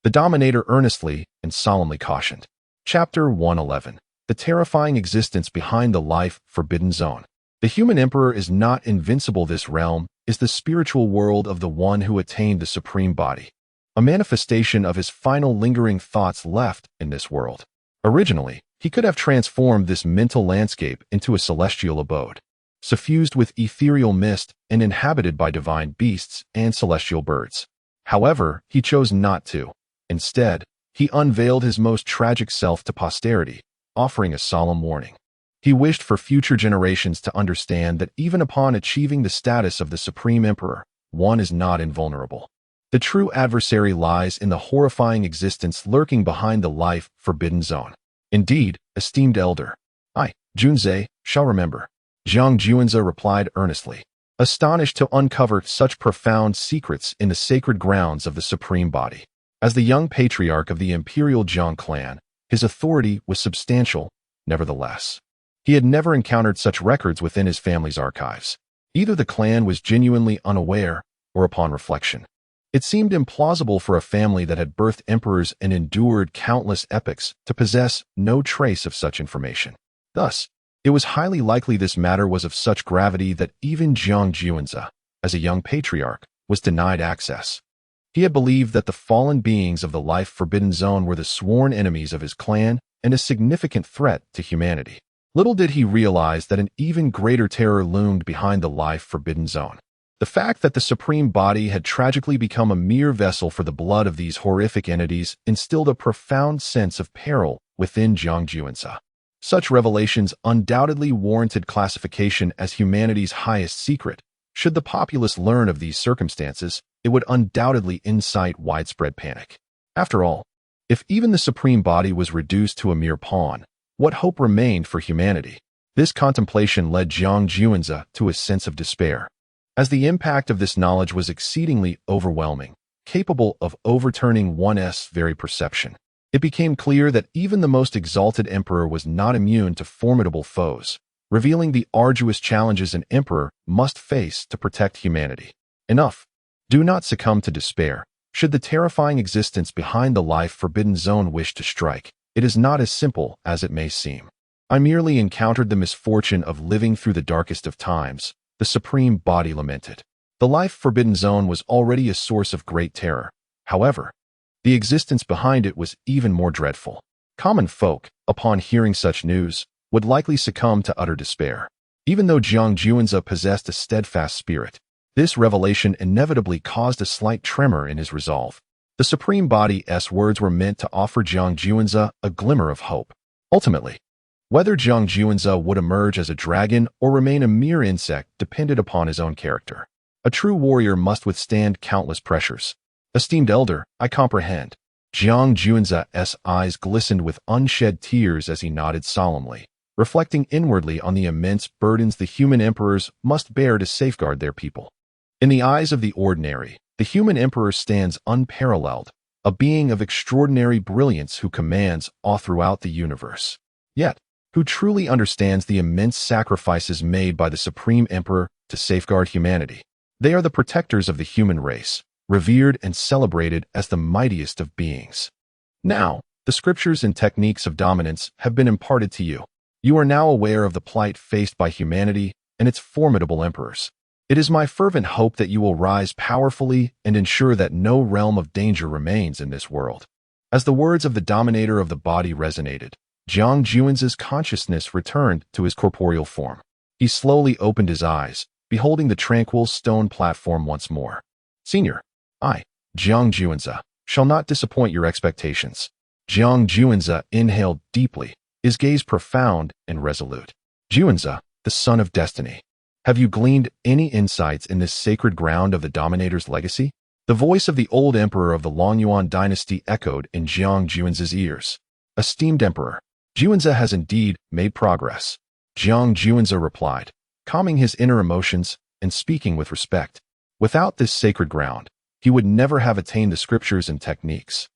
The Dominator earnestly and solemnly cautioned. Chapter 111. The terrifying existence behind the life-forbidden zone. The human emperor is not invincible. This realm is the spiritual world of the one who attained the supreme body, a manifestation of his final lingering thoughts left in this world. Originally, he could have transformed this mental landscape into a celestial abode. suffused with ethereal mist and inhabited by divine beasts and celestial birds. However, he chose not to. Instead, he unveiled his most tragic self to posterity, offering a solemn warning. He wished for future generations to understand that even upon achieving the status of the Supreme Emperor, one is not invulnerable. The true adversary lies in the horrifying existence lurking behind the life-forbidden zone. Indeed, esteemed elder, I, Junzai, shall remember, Zhang Juanzi replied earnestly, astonished to uncover such profound secrets in the sacred grounds of the Supreme Body. As the young patriarch of the Imperial Zhang clan, his authority was substantial, nevertheless. He had never encountered such records within his family's archives. Either the clan was genuinely unaware, or upon reflection, it seemed implausible for a family that had birthed emperors and endured countless epochs to possess no trace of such information. Thus, it was highly likely this matter was of such gravity that even Zhang Juanzi, as a young patriarch, was denied access. He had believed that the fallen beings of the life-forbidden zone were the sworn enemies of his clan and a significant threat to humanity. Little did he realize that an even greater terror loomed behind the life-forbidden zone. The fact that the Supreme Body had tragically become a mere vessel for the blood of these horrific entities instilled a profound sense of peril within Zhang Juanzi. Such revelations undoubtedly warranted classification as humanity's highest secret. Should the populace learn of these circumstances, it would undoubtedly incite widespread panic. After all, if even the Supreme Body was reduced to a mere pawn, what hope remained for humanity? This contemplation led Zhang Juanzi to a sense of despair, as the impact of this knowledge was exceedingly overwhelming, capable of overturning one's very perception. It became clear that even the most exalted emperor was not immune to formidable foes, revealing the arduous challenges an emperor must face to protect humanity. Enough. Do not succumb to despair. Should the terrifying existence behind the life-forbidden zone wish to strike, it is not as simple as it may seem. I merely encountered the misfortune of living through the darkest of times, the Supreme Body lamented. The life-forbidden zone was already a source of great terror. However, the existence behind it was even more dreadful. Common folk, upon hearing such news, would likely succumb to utter despair. Even though Zhang Juanzi possessed a steadfast spirit, this revelation inevitably caused a slight tremor in his resolve. The Supreme Body's words were meant to offer Zhang Juanzi a glimmer of hope. Ultimately, whether Zhang Juanzi would emerge as a dragon or remain a mere insect depended upon his own character. A true warrior must withstand countless pressures. Esteemed elder, I comprehend. Zhang Juanzi's eyes glistened with unshed tears as he nodded solemnly, reflecting inwardly on the immense burdens the human emperors must bear to safeguard their people. In the eyes of the ordinary, the human emperor stands unparalleled, a being of extraordinary brilliance who commands awe throughout the universe. Yet, who truly understands the immense sacrifices made by the Supreme Emperor to safeguard humanity? They are the protectors of the human race, revered and celebrated as the mightiest of beings. Now, the scriptures and techniques of dominance have been imparted to you. You are now aware of the plight faced by humanity and its formidable emperors. It is my fervent hope that you will rise powerfully and ensure that no realm of danger remains in this world. As the words of the dominator of the body resonated, Zhang Juanzi's consciousness returned to his corporeal form. He slowly opened his eyes, beholding the tranquil stone platform once more. Senior, I, Zhang Juanzi, shall not disappoint your expectations. Zhang Juanzi inhaled deeply, his gaze profound and resolute. Juanzi, the son of destiny. Have you gleaned any insights in this sacred ground of the Dominator's legacy? The voice of the old emperor of the Longyuan dynasty echoed in Zhang Juanzi's ears. Esteemed emperor, Juanzi has indeed made progress. Zhang Juanzi replied, calming his inner emotions and speaking with respect. Without this sacred ground, he would never have attained the scriptures and techniques,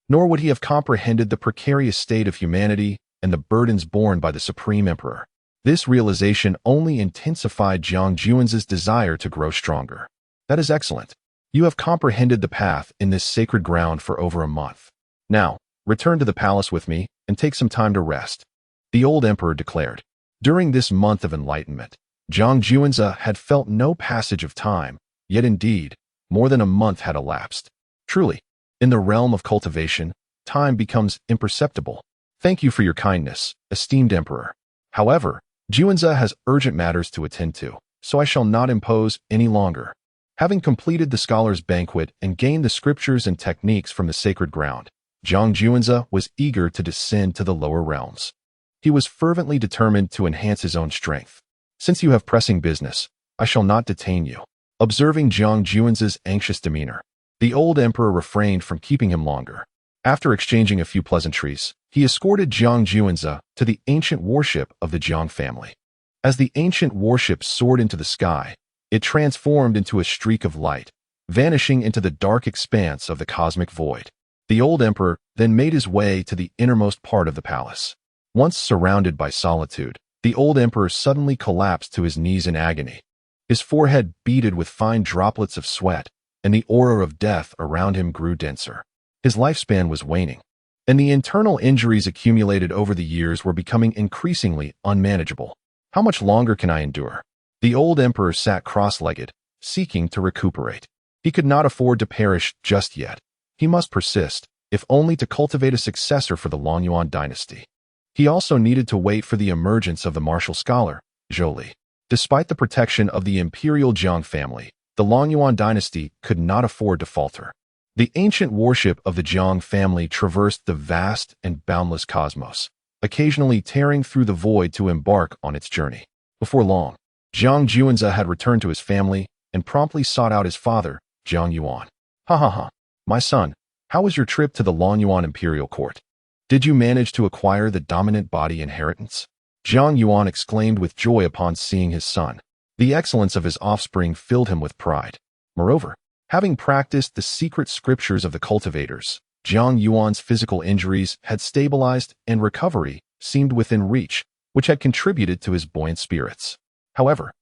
nor would he have comprehended the precarious state of humanity and the burdens borne by the Supreme Emperor. This realization only intensified Zhang Juanzi's desire to grow stronger. That is excellent. You have comprehended the path in this sacred ground for over a month. Now, return to the palace with me and take some time to rest, the old emperor declared. During this month of enlightenment, Zhang Juanzi had felt no passage of time, yet indeed, more than a month had elapsed. Truly, in the realm of cultivation, time becomes imperceptible. Thank you for your kindness, esteemed emperor. However, Juanza has urgent matters to attend to, so I shall not impose any longer. Having completed the scholar's banquet and gained the scriptures and techniques from the sacred ground, Zhang Juanza was eager to descend to the lower realms. He was fervently determined to enhance his own strength. Since you have pressing business, I shall not detain you. Observing Zhang Juanza's anxious demeanor, the old emperor refrained from keeping him longer. After exchanging a few pleasantries, he escorted Zhang Juanza to the ancient warship of the Zhang family. As the ancient warship soared into the sky, it transformed into a streak of light, vanishing into the dark expanse of the cosmic void. The old emperor then made his way to the innermost part of the palace. Once surrounded by solitude, the old emperor suddenly collapsed to his knees in agony. His forehead beaded with fine droplets of sweat, and the aura of death around him grew denser. His lifespan was waning, and the internal injuries accumulated over the years were becoming increasingly unmanageable. How much longer can I endure? The old emperor sat cross-legged, seeking to recuperate. He could not afford to perish just yet. He must persist, if only to cultivate a successor for the Longyuan dynasty. He also needed to wait for the emergence of the martial scholar, Zhou Li. Despite the protection of the Imperial Zhang family, the Longyuan dynasty could not afford to falter. The ancient warship of the Zhang family traversed the vast and boundless cosmos, occasionally tearing through the void to embark on its journey. Before long, Zhang Juanza had returned to his family and promptly sought out his father, Zhang Yuan. Ha ha ha. My son, how was your trip to the Longyuan imperial court? Did you manage to acquire the dominant body inheritance? Zhang Yuan exclaimed with joy upon seeing his son. The excellence of his offspring filled him with pride. Moreover, having practiced the secret scriptures of the cultivators, Zhang Yuan's physical injuries had stabilized and recovery seemed within reach, which had contributed to his buoyant spirits. However,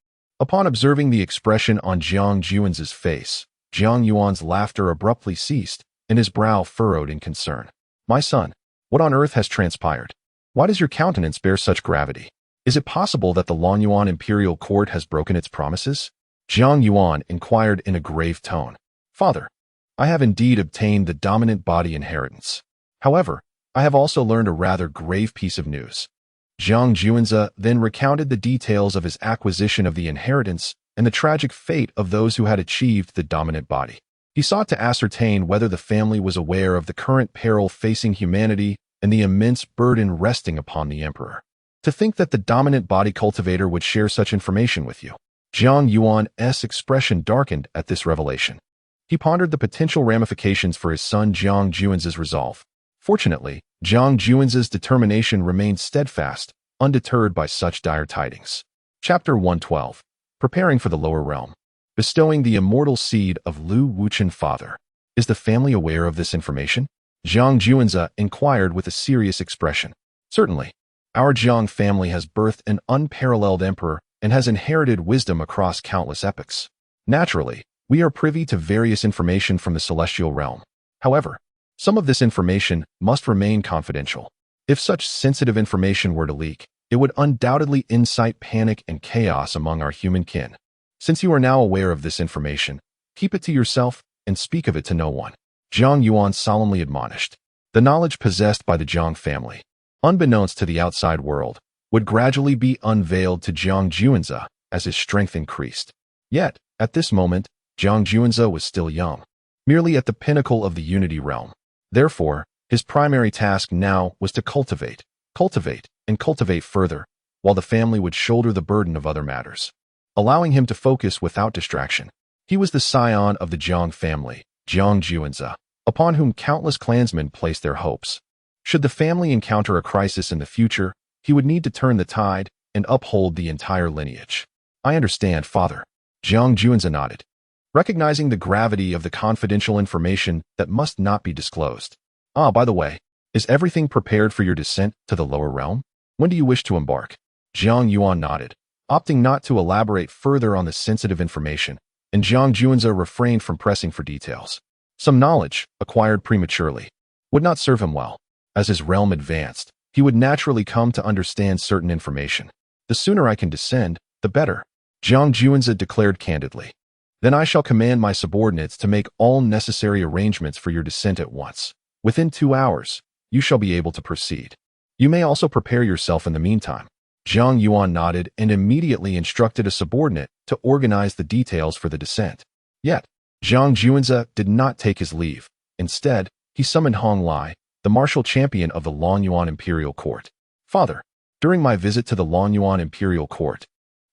upon observing the expression on Zhang Juan's face, Zhang Yuan's laughter abruptly ceased, and his brow furrowed in concern. My son, what on earth has transpired? Why does your countenance bear such gravity? Is it possible that the Longyuan imperial court has broken its promises? Zhang Yuan inquired in a grave tone. Father, I have indeed obtained the dominant body inheritance. However, I have also learned a rather grave piece of news. Zhang Juanza then recounted the details of his acquisition of the inheritance and the tragic fate of those who had achieved the dominant body. He sought to ascertain whether the family was aware of the current peril facing humanity and the immense burden resting upon the emperor. To think that the dominant body cultivator would share such information with you. Zhang Yuan's expression darkened at this revelation. He pondered the potential ramifications for his son Zhang Juan's resolve. Fortunately, Zhang Juan's determination remained steadfast, undeterred by such dire tidings. Chapter 112. Preparing for the lower realm. Bestowing the immortal seed of Lu Wuchen father. Is the family aware of this information? Zhang Juanza inquired with a serious expression. Certainly. Our Zhang family has birthed an unparalleled emperor and has inherited wisdom across countless epochs. Naturally, we are privy to various information from the celestial realm. However, some of this information must remain confidential. If such sensitive information were to leak, it would undoubtedly incite panic and chaos among our human kin. Since you are now aware of this information, keep it to yourself and speak of it to no one. Zhang Yuan solemnly admonished. The knowledge possessed by the Zhang family, unbeknownst to the outside world, would gradually be unveiled to Zhang Juanza as his strength increased. Yet, at this moment, Zhang Juanza was still young, merely at the pinnacle of the unity realm. Therefore, his primary task now was to cultivate, and cultivate further, while the family would shoulder the burden of other matters, allowing him to focus without distraction. He was the scion of the Zhang family, Zhang Juanza, upon whom countless clansmen placed their hopes. Should the family encounter a crisis in the future, he would need to turn the tide and uphold the entire lineage. I understand, father. Zhang Juanza nodded, recognizing the gravity of the confidential information that must not be disclosed. Ah, by the way, is everything prepared for your descent to the lower realm? When do you wish to embark? Zhang Yuan nodded, opting not to elaborate further on the sensitive information, and Zhang Juanza refrained from pressing for details. Some knowledge, acquired prematurely, would not serve him well. As his realm advanced, he would naturally come to understand certain information. The sooner I can descend, the better, Zhang Juanza declared candidly. Then I shall command my subordinates to make all necessary arrangements for your descent at once. Within 2 hours, you shall be able to proceed. You may also prepare yourself in the meantime. Zhang Yuan nodded and immediately instructed a subordinate to organize the details for the descent. Yet, Zhang Juanze did not take his leave. Instead, he summoned Hong Lai, the martial champion of the Longyuan Imperial Court. Father, during my visit to the Longyuan Imperial Court,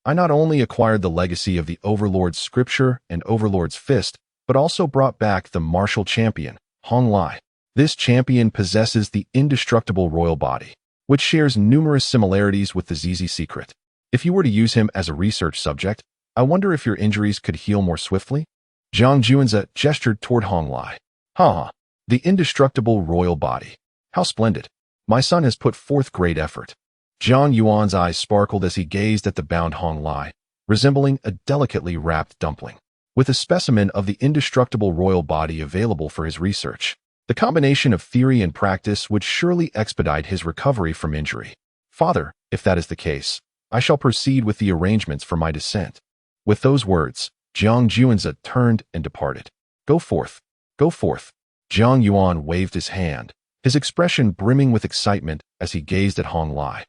I not only acquired the legacy of the Overlord's scripture and Overlord's fist, but also brought back the martial champion, Hong Lai. This champion possesses the indestructible royal body, which shares numerous similarities with the ZZ secret. If you were to use him as a research subject, I wonder if your injuries could heal more swiftly? Zhang Juanze gestured toward Hong Lai. Ha! The indestructible royal body. How splendid. My son has put forth great effort. Zhang Yuan's eyes sparkled as he gazed at the bound Hong Lai, resembling a delicately wrapped dumpling. With a specimen of the indestructible royal body available for his research, the combination of theory and practice would surely expedite his recovery from injury. Father, if that is the case, I shall proceed with the arrangements for my descent. With those words, Zhang Juanze turned and departed. Go forth. Go forth. Zhang Yuan waved his hand, his expression brimming with excitement as he gazed at Hong Lai,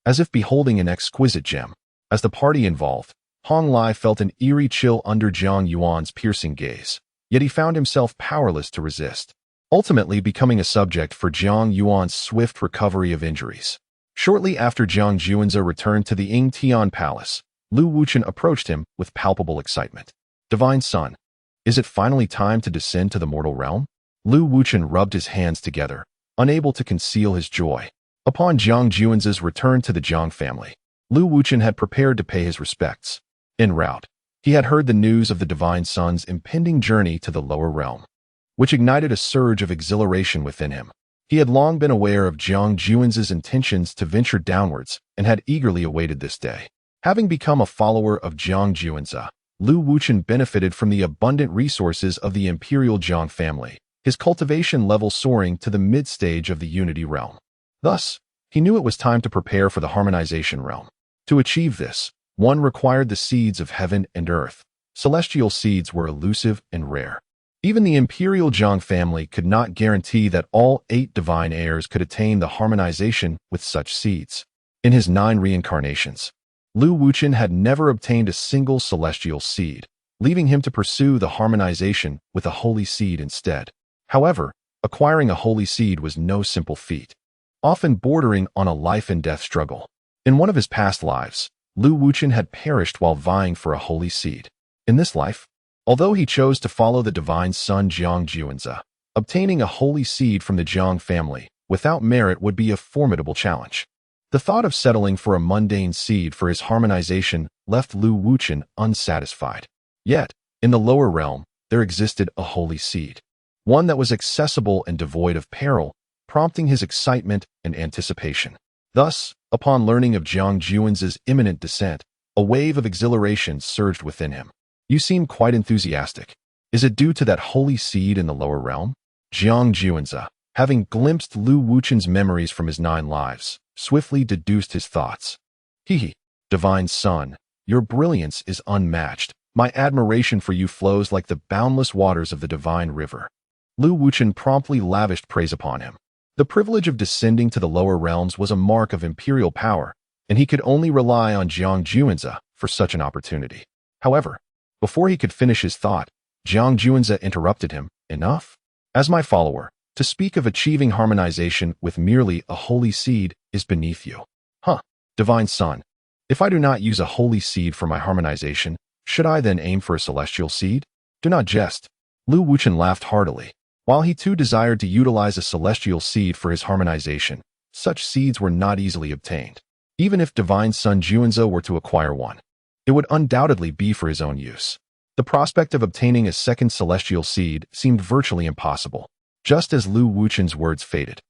as if beholding an exquisite gem. As the party involved, Hong Lai felt an eerie chill under Zhang Yuan's piercing gaze, yet he found himself powerless to resist, ultimately becoming a subject for Zhang Yuan's swift recovery of injuries. Shortly after Zhang Juanze returned to the Ying Tian Palace, Lu Wuchen approached him with palpable excitement. Divine Son, is it finally time to descend to the mortal realm? Lu Wuchen rubbed his hands together, unable to conceal his joy. Upon Zhang Juanze's return to the Zhang family, Lu Wuchen had prepared to pay his respects. En route, he had heard the news of the Divine Son's impending journey to the lower realm, which ignited a surge of exhilaration within him. He had long been aware of Zhang Juanze's intentions to venture downwards and had eagerly awaited this day. Having become a follower of Zhang Juanze, Lu Wuchen benefited from the abundant resources of the Imperial Zhang family, his cultivation level soaring to the mid-stage of the Unity realm. Thus, he knew it was time to prepare for the harmonization realm. To achieve this, one required the seeds of heaven and earth. Celestial seeds were elusive and rare. Even the Imperial Zhang family could not guarantee that all 8 divine heirs could attain the harmonization with such seeds. In his 9 reincarnations, Lu Wuchen had never obtained a single celestial seed, leaving him to pursue the harmonization with a holy seed instead. However, acquiring a holy seed was no simple feat, often bordering on a life-and-death struggle. In one of his past lives, Lu Wuchen had perished while vying for a holy seed. In this life, although he chose to follow the divine son Zhang Juanze, obtaining a holy seed from the Zhang family without merit would be a formidable challenge. The thought of settling for a mundane seed for his harmonization left Lu Wuchen unsatisfied. Yet, in the lower realm, there existed a holy seed, one that was accessible and devoid of peril, prompting his excitement and anticipation. Thus, upon learning of Zhang Juanze's imminent descent, a wave of exhilaration surged within him. You seem quite enthusiastic. Is it due to that holy seed in the lower realm? Zhang Juanze, having glimpsed Lu Wuchen's memories from his 9 lives, swiftly deduced his thoughts. Divine Son, your brilliance is unmatched. My admiration for you flows like the boundless waters of the divine river. Lu Wuchen promptly lavished praise upon him. The privilege of descending to the lower realms was a mark of imperial power, and he could only rely on Zhang Juanze for such an opportunity. However, before he could finish his thought, Zhang Juanze interrupted him. Enough? As my follower, to speak of achieving harmonization with merely a holy seed is beneath you. Divine Son, if I do not use a holy seed for my harmonization, should I then aim for a celestial seed? Do not jest. Lu Wuchen laughed heartily. While he too desired to utilize a celestial seed for his harmonization, such seeds were not easily obtained. Even if Divine Son Juanze were to acquire one, it would undoubtedly be for his own use. The prospect of obtaining a second celestial seed seemed virtually impossible. Just as Lu Wuchen's words faded,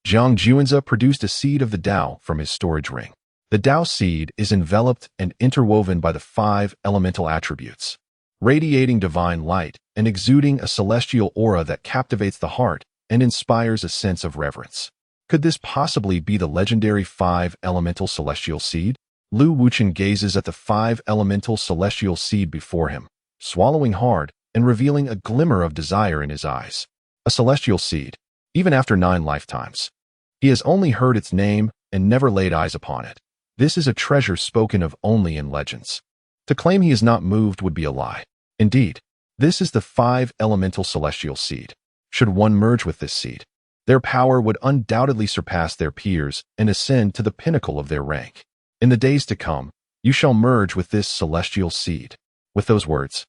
Zhang Juanze produced a seed of the Tao from his storage ring. The Tao seed is enveloped and interwoven by the 5 elemental attributes, radiating divine light and exuding a celestial aura that captivates the heart and inspires a sense of reverence. Could this possibly be the legendary 5 elemental celestial seed? Lu Wuchen gazes at the 5 elemental celestial seed before him, swallowing hard and revealing a glimmer of desire in his eyes. A celestial seed, even after 9 lifetimes. He has only heard its name and never laid eyes upon it. This is a treasure spoken of only in legends. To claim he is not moved would be a lie. Indeed, this is the 5-elemental celestial seed. Should one merge with this seed, their power would undoubtedly surpass their peers and ascend to the pinnacle of their rank. In the days to come, you shall merge with this celestial seed. With those words,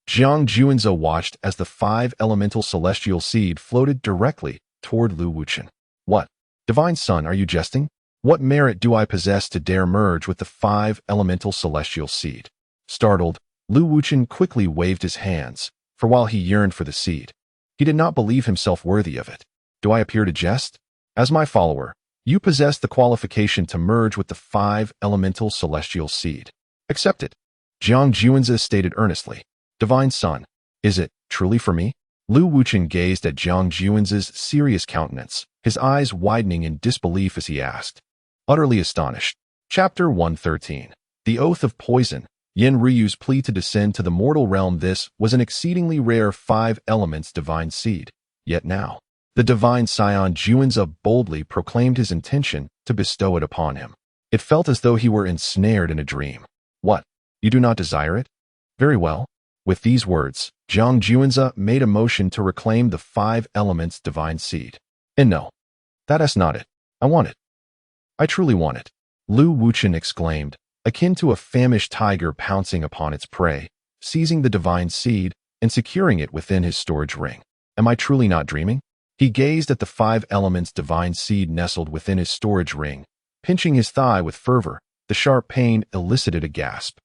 Jiang Juanze watched as the 5-elemental celestial seed floated directly toward Lu Wuchen. What, divine son, are you jesting? What merit do I possess to dare merge with the 5-elemental celestial seed? Startled, Lu Wuchen quickly waved his hands, for while he yearned for the seed, he did not believe himself worthy of it. Do I appear to jest? As my follower, you possess the qualification to merge with the 5-elemental celestial seed. Accept it. Jiang Juanze stated earnestly. Divine son, is it truly for me? Lu Wuchen gazed at Jiang Juanze's serious countenance, his eyes widening in disbelief as he asked. Utterly astonished. Chapter 113. The Oath of Poison. Yin Ryu's plea to descend to the mortal realm. This was an exceedingly rare 5-elements divine seed. Yet now, the divine scion Juanze boldly proclaimed his intention to bestow it upon him. It felt as though he were ensnared in a dream. What? You do not desire it? Very well. With these words, Jiang Juanze made a motion to reclaim the 5-elements divine seed. And no, that is not it. I want it. I truly want it. Lu Wuchen exclaimed, akin to a famished tiger pouncing upon its prey, seizing the divine seed and securing it within his storage ring. Am I truly not dreaming? He gazed at the 5-elements divine seed nestled within his storage ring, pinching his thigh with fervor. The sharp pain elicited a gasp.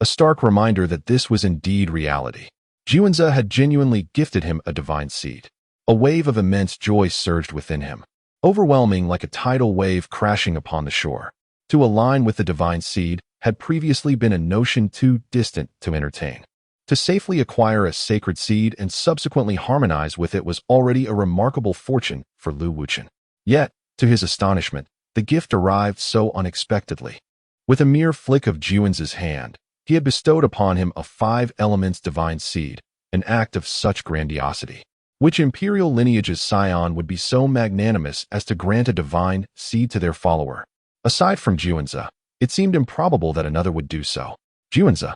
A stark reminder that this was indeed reality. Juanze had genuinely gifted him a divine seed. A wave of immense joy surged within him, overwhelming like a tidal wave crashing upon the shore. To align with the divine seed had previously been a notion too distant to entertain. To safely acquire a sacred seed and subsequently harmonize with it was already a remarkable fortune for Lu Wuchen. Yet, to his astonishment, the gift arrived so unexpectedly. With a mere flick of Juanze's hand, he had bestowed upon him a 5-elements divine seed, an act of such grandiosity. Which imperial lineage's scion would be so magnanimous as to grant a divine seed to their follower? Aside from Juanze, it seemed improbable that another would do so. Juanze,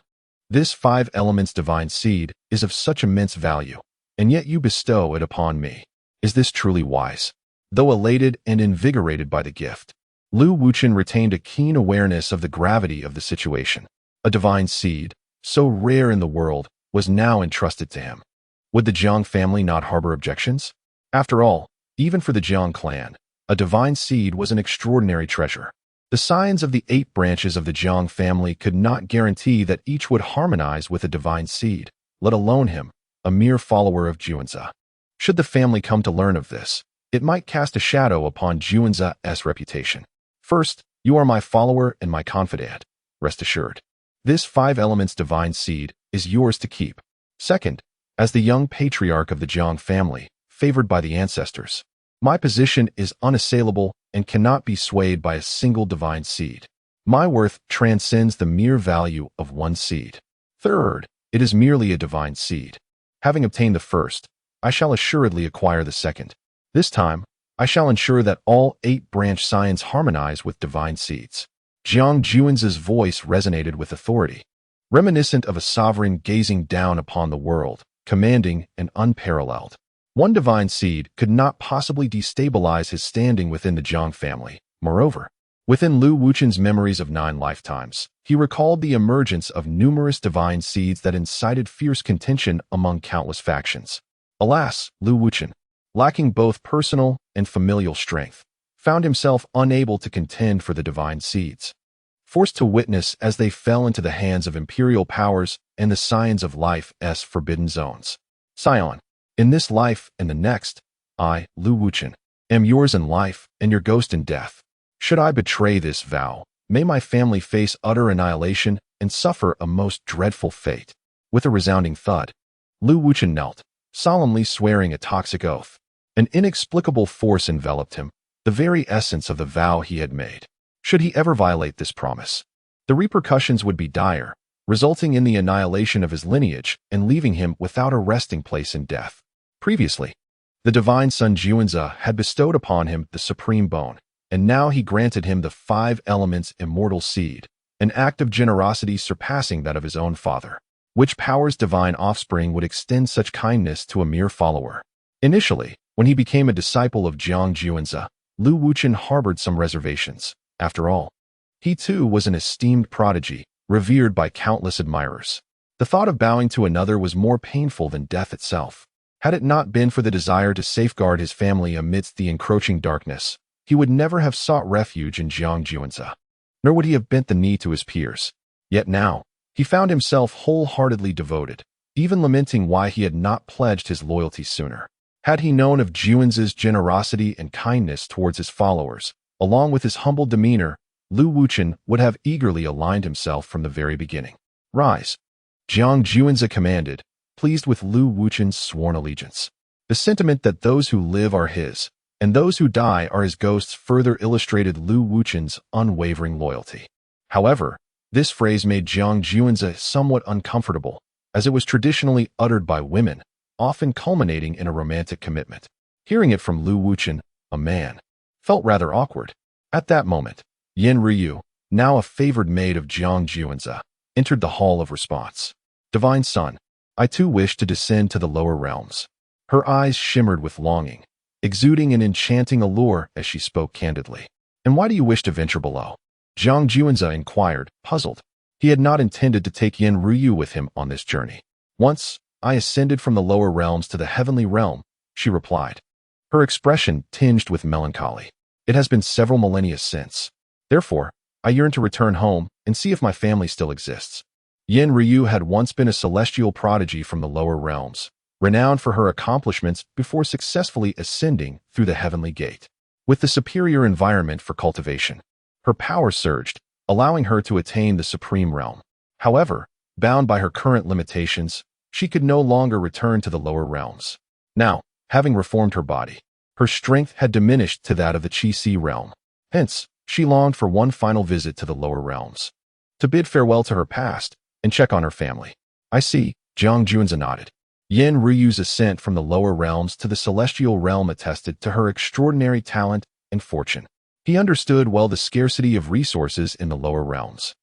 this 5-elements divine seed is of such immense value, and yet you bestow it upon me. Is this truly wise? Though elated and invigorated by the gift, Lu Wuchen retained a keen awareness of the gravity of the situation. A divine seed, so rare in the world, was now entrusted to him. Would the Jiang family not harbor objections? After all, even for the Jiang clan, a divine seed was an extraordinary treasure. The scions of the 8 branches of the Jiang family could not guarantee that each would harmonize with a divine seed, let alone him, a mere follower of Juanze. Should the family come to learn of this, it might cast a shadow upon Juanze's reputation. First, you are my follower and my confidant. Rest assured. This 5-elements divine seed is yours to keep. Second, as the young patriarch of the Jiang family, favored by the ancestors, my position is unassailable and cannot be swayed by a single divine seed. My worth transcends the mere value of one seed. Third, it is merely a divine seed. Having obtained the first, I shall assuredly acquire the second. This time, I shall ensure that all 8 branch scions harmonize with divine seeds. Jiang Juanze's voice resonated with authority, reminiscent of a sovereign gazing down upon the world, commanding and unparalleled. One divine seed could not possibly destabilize his standing within the Jiang family. Moreover, within Lu Wuchen's memories of 9 lifetimes, he recalled the emergence of numerous divine seeds that incited fierce contention among countless factions. Alas, Lu Wuchen, lacking both personal and familial strength, found himself unable to contend for the divine seeds. Forced to witness as they fell into the hands of imperial powers and the scions of life's forbidden zones. Scion, in this life and the next, I, Lu Wuchen, am yours in life and your ghost in death. Should I betray this vow, may my family face utter annihilation and suffer a most dreadful fate. With a resounding thud, Lu Wuchen knelt, solemnly swearing a toxic oath. An inexplicable force enveloped him, the very essence of the vow he had made. Should he ever violate this promise, the repercussions would be dire, resulting in the annihilation of his lineage and leaving him without a resting place in death. Previously, the divine son Juanze had bestowed upon him the supreme bone, and now he granted him the 5 elements immortal seed, an act of generosity surpassing that of his own father. Which power's divine offspring would extend such kindness to a mere follower? Initially, when he became a disciple of Jiang Juanzi, Lu Wuchen harbored some reservations. After all, he too was an esteemed prodigy, revered by countless admirers. The thought of bowing to another was more painful than death itself. Had it not been for the desire to safeguard his family amidst the encroaching darkness, he would never have sought refuge in Jiang Juanzi, nor would he have bent the knee to his peers. Yet now, he found himself wholeheartedly devoted, even lamenting why he had not pledged his loyalty sooner. Had he known of Juanzi's generosity and kindness towards his followers, along with his humble demeanor, Lu Wuchen would have eagerly aligned himself from the very beginning. Rise, Jiang Juanzi commanded, pleased with Lu Wuchen's sworn allegiance. The sentiment that those who live are his, and those who die are his ghosts further illustrated Lu Wuchen's unwavering loyalty. However, this phrase made Jiang Juanzi somewhat uncomfortable, as it was traditionally uttered by women, often culminating in a romantic commitment. Hearing it from Lu Wuchen, a man, felt rather awkward. At that moment, Yin Ryu, now a favored maid of Jiang Juanzi, entered the hall of response. Divine Son, I too wish to descend to the lower realms. Her eyes shimmered with longing, exuding an enchanting allure as she spoke candidly. And why do you wish to venture below? Jiang Juanzi inquired, puzzled. He had not intended to take Yin Ryu with him on this journey. Once, I ascended from the lower realms to the heavenly realm, she replied. Her expression tinged with melancholy. It has been several millennia since. Therefore, I yearn to return home and see if my family still exists. Yin Ryu had once been a celestial prodigy from the lower realms, renowned for her accomplishments before successfully ascending through the heavenly gate. With the superior environment for cultivation, her power surged, allowing her to attain the supreme realm. However, bound by her current limitations, she could no longer return to the lower realms. Now, having reformed her body, her strength had diminished to that of the Qi-Si realm. Hence, she longed for one final visit to the lower realms, to bid farewell to her past and check on her family. I see, Jiang Juanzi nodded. Yin Ryu's ascent from the lower realms to the celestial realm attested to her extraordinary talent and fortune. He understood well the scarcity of resources in the lower realms.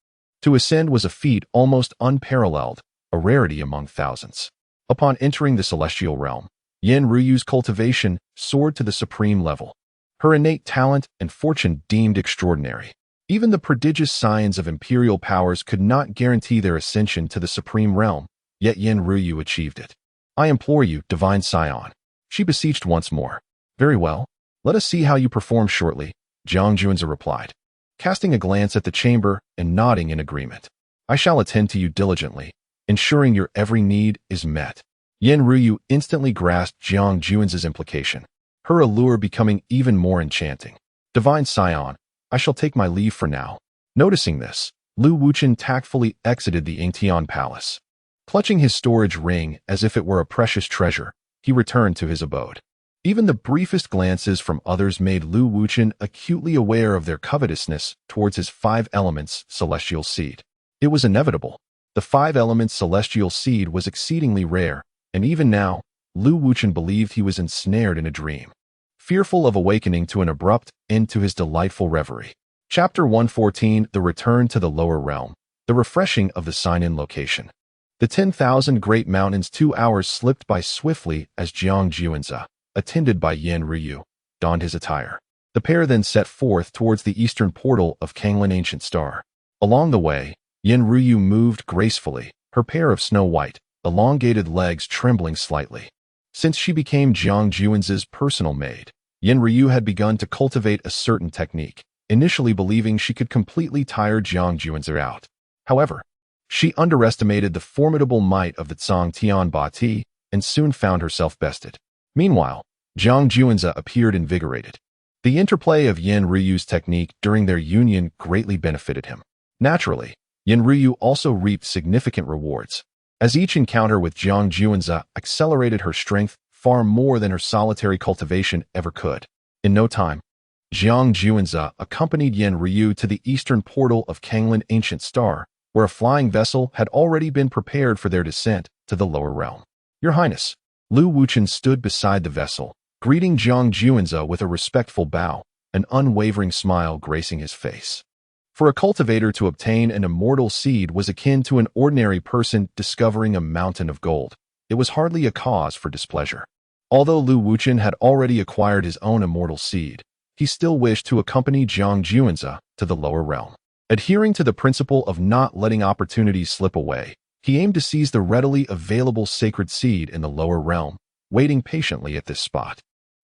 To ascend was a feat almost unparalleled, a rarity among thousands. Upon entering the celestial realm, Yin Ryu's cultivation soared to the supreme level. Her innate talent and fortune deemed extraordinary. Even the prodigious signs of imperial powers could not guarantee their ascension to the supreme realm, yet Yin Ryu achieved it. I implore you, divine scion, she beseeched once more. Very well, let us see how you perform shortly, Jiang Juanzi replied, casting a glance at the chamber and nodding in agreement. I shall attend to you diligently, ensuring your every need is met. Yin Ryu instantly grasped Jiang Juanzi's implication, her allure becoming even more enchanting. Divine scion, I shall take my leave for now. Noticing this, Lu Wuchen tactfully exited the Yingtian palace. Clutching his storage ring as if it were a precious treasure, he returned to his abode. Even the briefest glances from others made Lu Wuchen acutely aware of their covetousness towards his 5 elements celestial seed. It was inevitable. The 5 elements celestial seed was exceedingly rare, and even now, Lu Wuchen believed he was ensnared in a dream, fearful of awakening to an abrupt end to his delightful reverie. Chapter 114, The Return to the Lower Realm, The Refreshing of the Sign-In Location. The 10,000 great mountains 2 hours slipped by swiftly as Jiang Juanzi, attended by Yin Ryu, donned his attire. The pair then set forth towards the eastern portal of Kanglin Ancient Star. Along the way, Yin Ryu moved gracefully, her pair of snow-white, elongated legs trembling slightly. Since she became Jiang Juanzi's personal maid, Yin Ryu had begun to cultivate a certain technique, initially believing she could completely tire Jiang Juanzi out. However, she underestimated the formidable might of the Tsang Tian Ba Ti and soon found herself bested. Meanwhile, Jiang Juanzi appeared invigorated. The interplay of Yin Ryu's technique during their union greatly benefited him. Naturally, Yin Ryu also reaped significant rewards, as each encounter with Jiang Juanzi accelerated her strength far more than her solitary cultivation ever could. In no time, Jiang Juanzi accompanied Yin Ryu to the eastern portal of Kanglin Ancient Star, where a flying vessel had already been prepared for their descent to the lower realm. Your Highness, Lu Wuchen stood beside the vessel, greeting Jiang Juanzi with a respectful bow, an unwavering smile gracing his face. For a cultivator to obtain an immortal seed was akin to an ordinary person discovering a mountain of gold. It was hardly a cause for displeasure. Although Lu Wuchen had already acquired his own immortal seed, he still wished to accompany Jiang Juanze to the lower realm. Adhering to the principle of not letting opportunities slip away, he aimed to seize the readily available sacred seed in the lower realm, waiting patiently at this spot.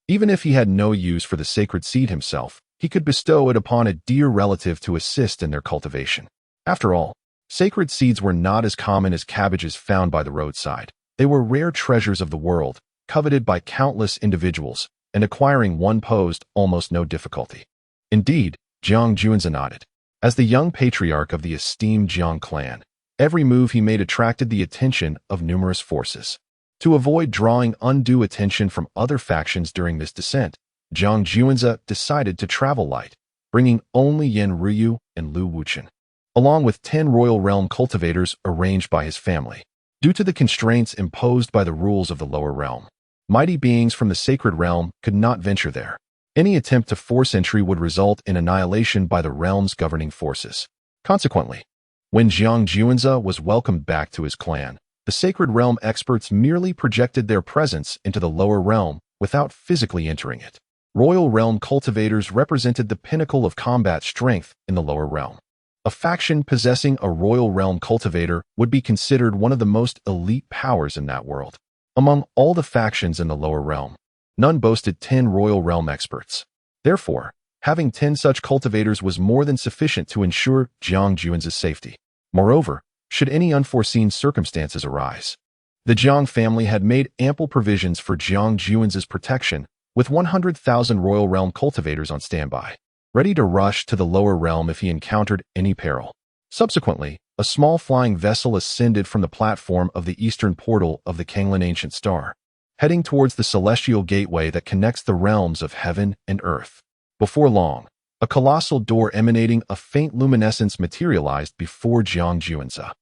Even if he had no use for the sacred seed himself, he could bestow it upon a dear relative to assist in their cultivation. After all, sacred seeds were not as common as cabbages found by the roadside. They were rare treasures of the world, coveted by countless individuals, and acquiring one posed almost no difficulty. Indeed, Jiang Juanze nodded. As the young patriarch of the esteemed Jiang clan, every move he made attracted the attention of numerous forces. To avoid drawing undue attention from other factions during this descent, Jiang Juanze decided to travel light, bringing only Yan Ruyu and Lu Wuchen, along with 10 royal realm cultivators arranged by his family. Due to the constraints imposed by the rules of the lower realm, mighty beings from the sacred realm could not venture there. Any attempt to force entry would result in annihilation by the realm's governing forces. Consequently, when Jiang Juanze was welcomed back to his clan, the sacred realm experts merely projected their presence into the lower realm without physically entering it. Royal realm cultivators represented the pinnacle of combat strength in the lower realm. A faction possessing a royal realm cultivator would be considered one of the most elite powers in that world. Among all the factions in the lower realm, none boasted 10 royal realm experts. Therefore, having 10 such cultivators was more than sufficient to ensure Jiang Juanze's safety. Moreover, should any unforeseen circumstances arise, the Jiang family had made ample provisions for Jiang Juanze's protection, with 100,000 royal realm cultivators on standby, ready to rush to the lower realm if he encountered any peril. Subsequently, a small flying vessel ascended from the platform of the eastern portal of the Kanglin Ancient Star, heading towards the celestial gateway that connects the realms of heaven and earth. Before long, a colossal door emanating a faint luminescence materialized before Jiang Juanze.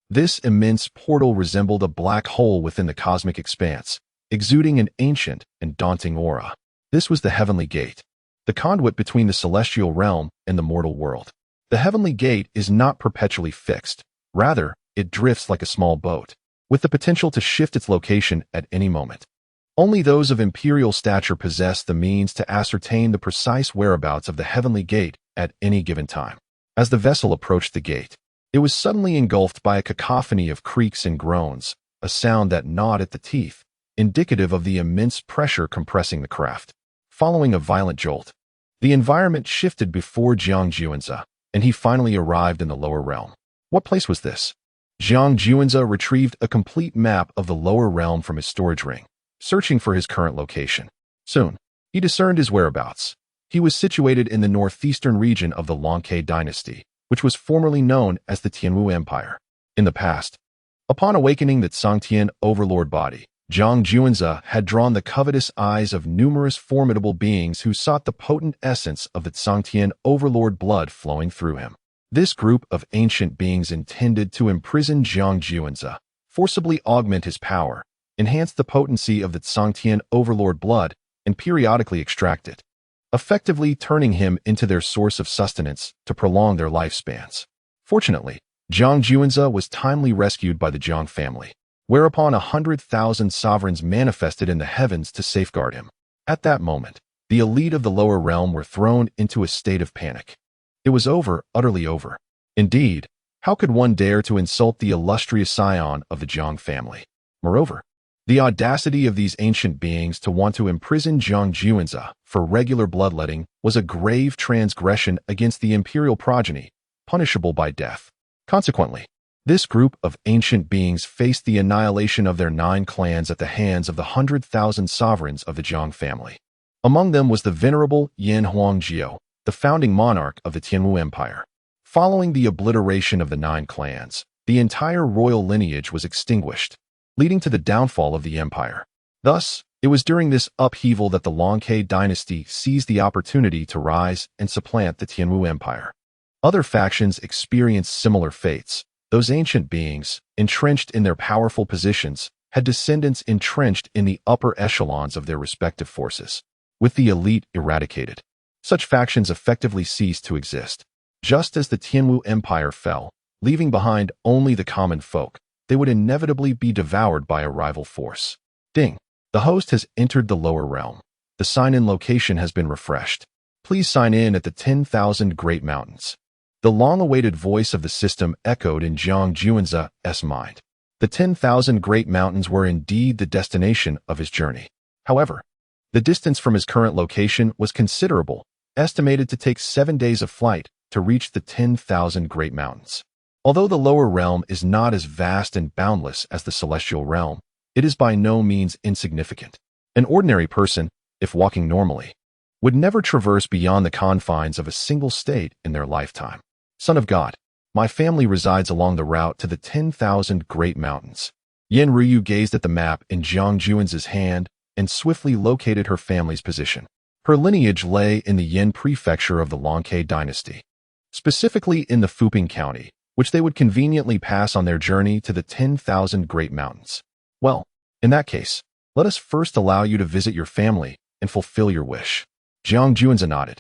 This immense portal resembled a black hole within the cosmic expanse, exuding an ancient and daunting aura. This was the Heavenly Gate, the conduit between the celestial realm and the mortal world. The Heavenly Gate is not perpetually fixed. Rather, it drifts like a small boat, with the potential to shift its location at any moment. Only those of Imperial stature possess the means to ascertain the precise whereabouts of the Heavenly Gate at any given time. As the vessel approached the gate, it was suddenly engulfed by a cacophony of creaks and groans, a sound that gnawed at the teeth, indicative of the immense pressure compressing the craft. Following a violent jolt, the environment shifted before Jiang Juanze, and he finally arrived in the lower realm. What place was this? Jiang Juanze retrieved a complete map of the lower realm from his storage ring, searching for his current location. Soon, he discerned his whereabouts. He was situated in the northeastern region of the Longke dynasty, which was formerly known as the Tianwu Empire. In the past, upon awakening the Tsangtian overlord body, Jiang Juanze had drawn the covetous eyes of numerous formidable beings who sought the potent essence of the Tsangtian overlord blood flowing through him. This group of ancient beings intended to imprison Jiang Juanze, forcibly augment his power, enhance the potency of the Tsangtian overlord blood, and periodically extract it, effectively turning him into their source of sustenance to prolong their lifespans. Fortunately, Jiang Juanze was timely rescued by the Jiang family, whereupon 100,000 sovereigns manifested in the heavens to safeguard him. At that moment, the elite of the lower realm were thrown into a state of panic. It was over, utterly over. Indeed, how could one dare to insult the illustrious scion of the Jiang family? Moreover, the audacity of these ancient beings to want to imprison Jiang Juanze for regular bloodletting was a grave transgression against the imperial progeny, punishable by death. Consequently, this group of ancient beings faced the annihilation of their 9 clans at the hands of the 100,000 sovereigns of the Jiang family. Among them was the venerable Yan Huangjiu, the founding monarch of the Tianwu Empire. Following the obliteration of the 9 clans, the entire royal lineage was extinguished, leading to the downfall of the empire. Thus, it was during this upheaval that the Longke dynasty seized the opportunity to rise and supplant the Tianwu Empire. Other factions experienced similar fates. Those ancient beings, entrenched in their powerful positions, had descendants entrenched in the upper echelons of their respective forces. With the elite eradicated, Such factions effectively ceased to exist. Just as the Tianwu Empire fell, leaving behind only the common folk, they would inevitably be devoured by a rival force. Ding! The host has entered the lower realm. The sign-in location has been refreshed. Please sign in at the 10,000 Great Mountains. The long-awaited voice of the system echoed in Jiang Juan's mind. The 10,000 Great Mountains were indeed the destination of his journey. However, the distance from his current location was considerable, estimated to take 7 days of flight to reach the 10,000 Great Mountains. Although the lower realm is not as vast and boundless as the celestial realm, it is by no means insignificant. An ordinary person, if walking normally, would never traverse beyond the confines of a single state in their lifetime. Son of God, my family resides along the route to the 10,000 Great Mountains. Yin Ruyu gazed at the map in Jiang Juan's hand and swiftly located her family's position. Her lineage lay in the Yin prefecture of the Longke dynasty, specifically in the Fuping County, which they would conveniently pass on their journey to the 10,000 Great Mountains. Well, in that case, let us first allow you to visit your family and fulfill your wish. Jiang Juan nodded.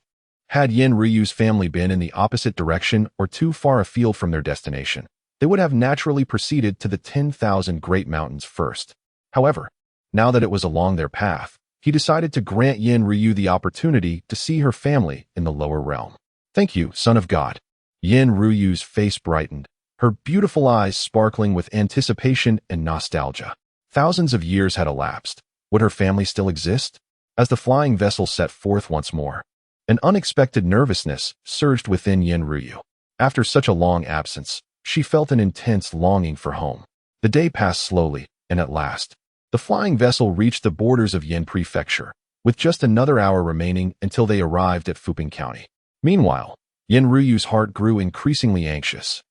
Had Yin Ruyu's family been in the opposite direction or too far afield from their destination, they would have naturally proceeded to the 10,000 Great Mountains first. However, now that it was along their path, he decided to grant Yin Ryu the opportunity to see her family in the lower realm. Thank you, Son of God. Yin Ruyu's face brightened, her beautiful eyes sparkling with anticipation and nostalgia. Thousands of years had elapsed. Would her family still exist? As the flying vessel set forth once more, an unexpected nervousness surged within Yin Ryu. After such a long absence, she felt an intense longing for home. The day passed slowly, and at last, the flying vessel reached the borders of Yin Prefecture, with just another hour remaining until they arrived at Fuping County. Meanwhile, Yin Ruyu's heart grew increasingly anxious.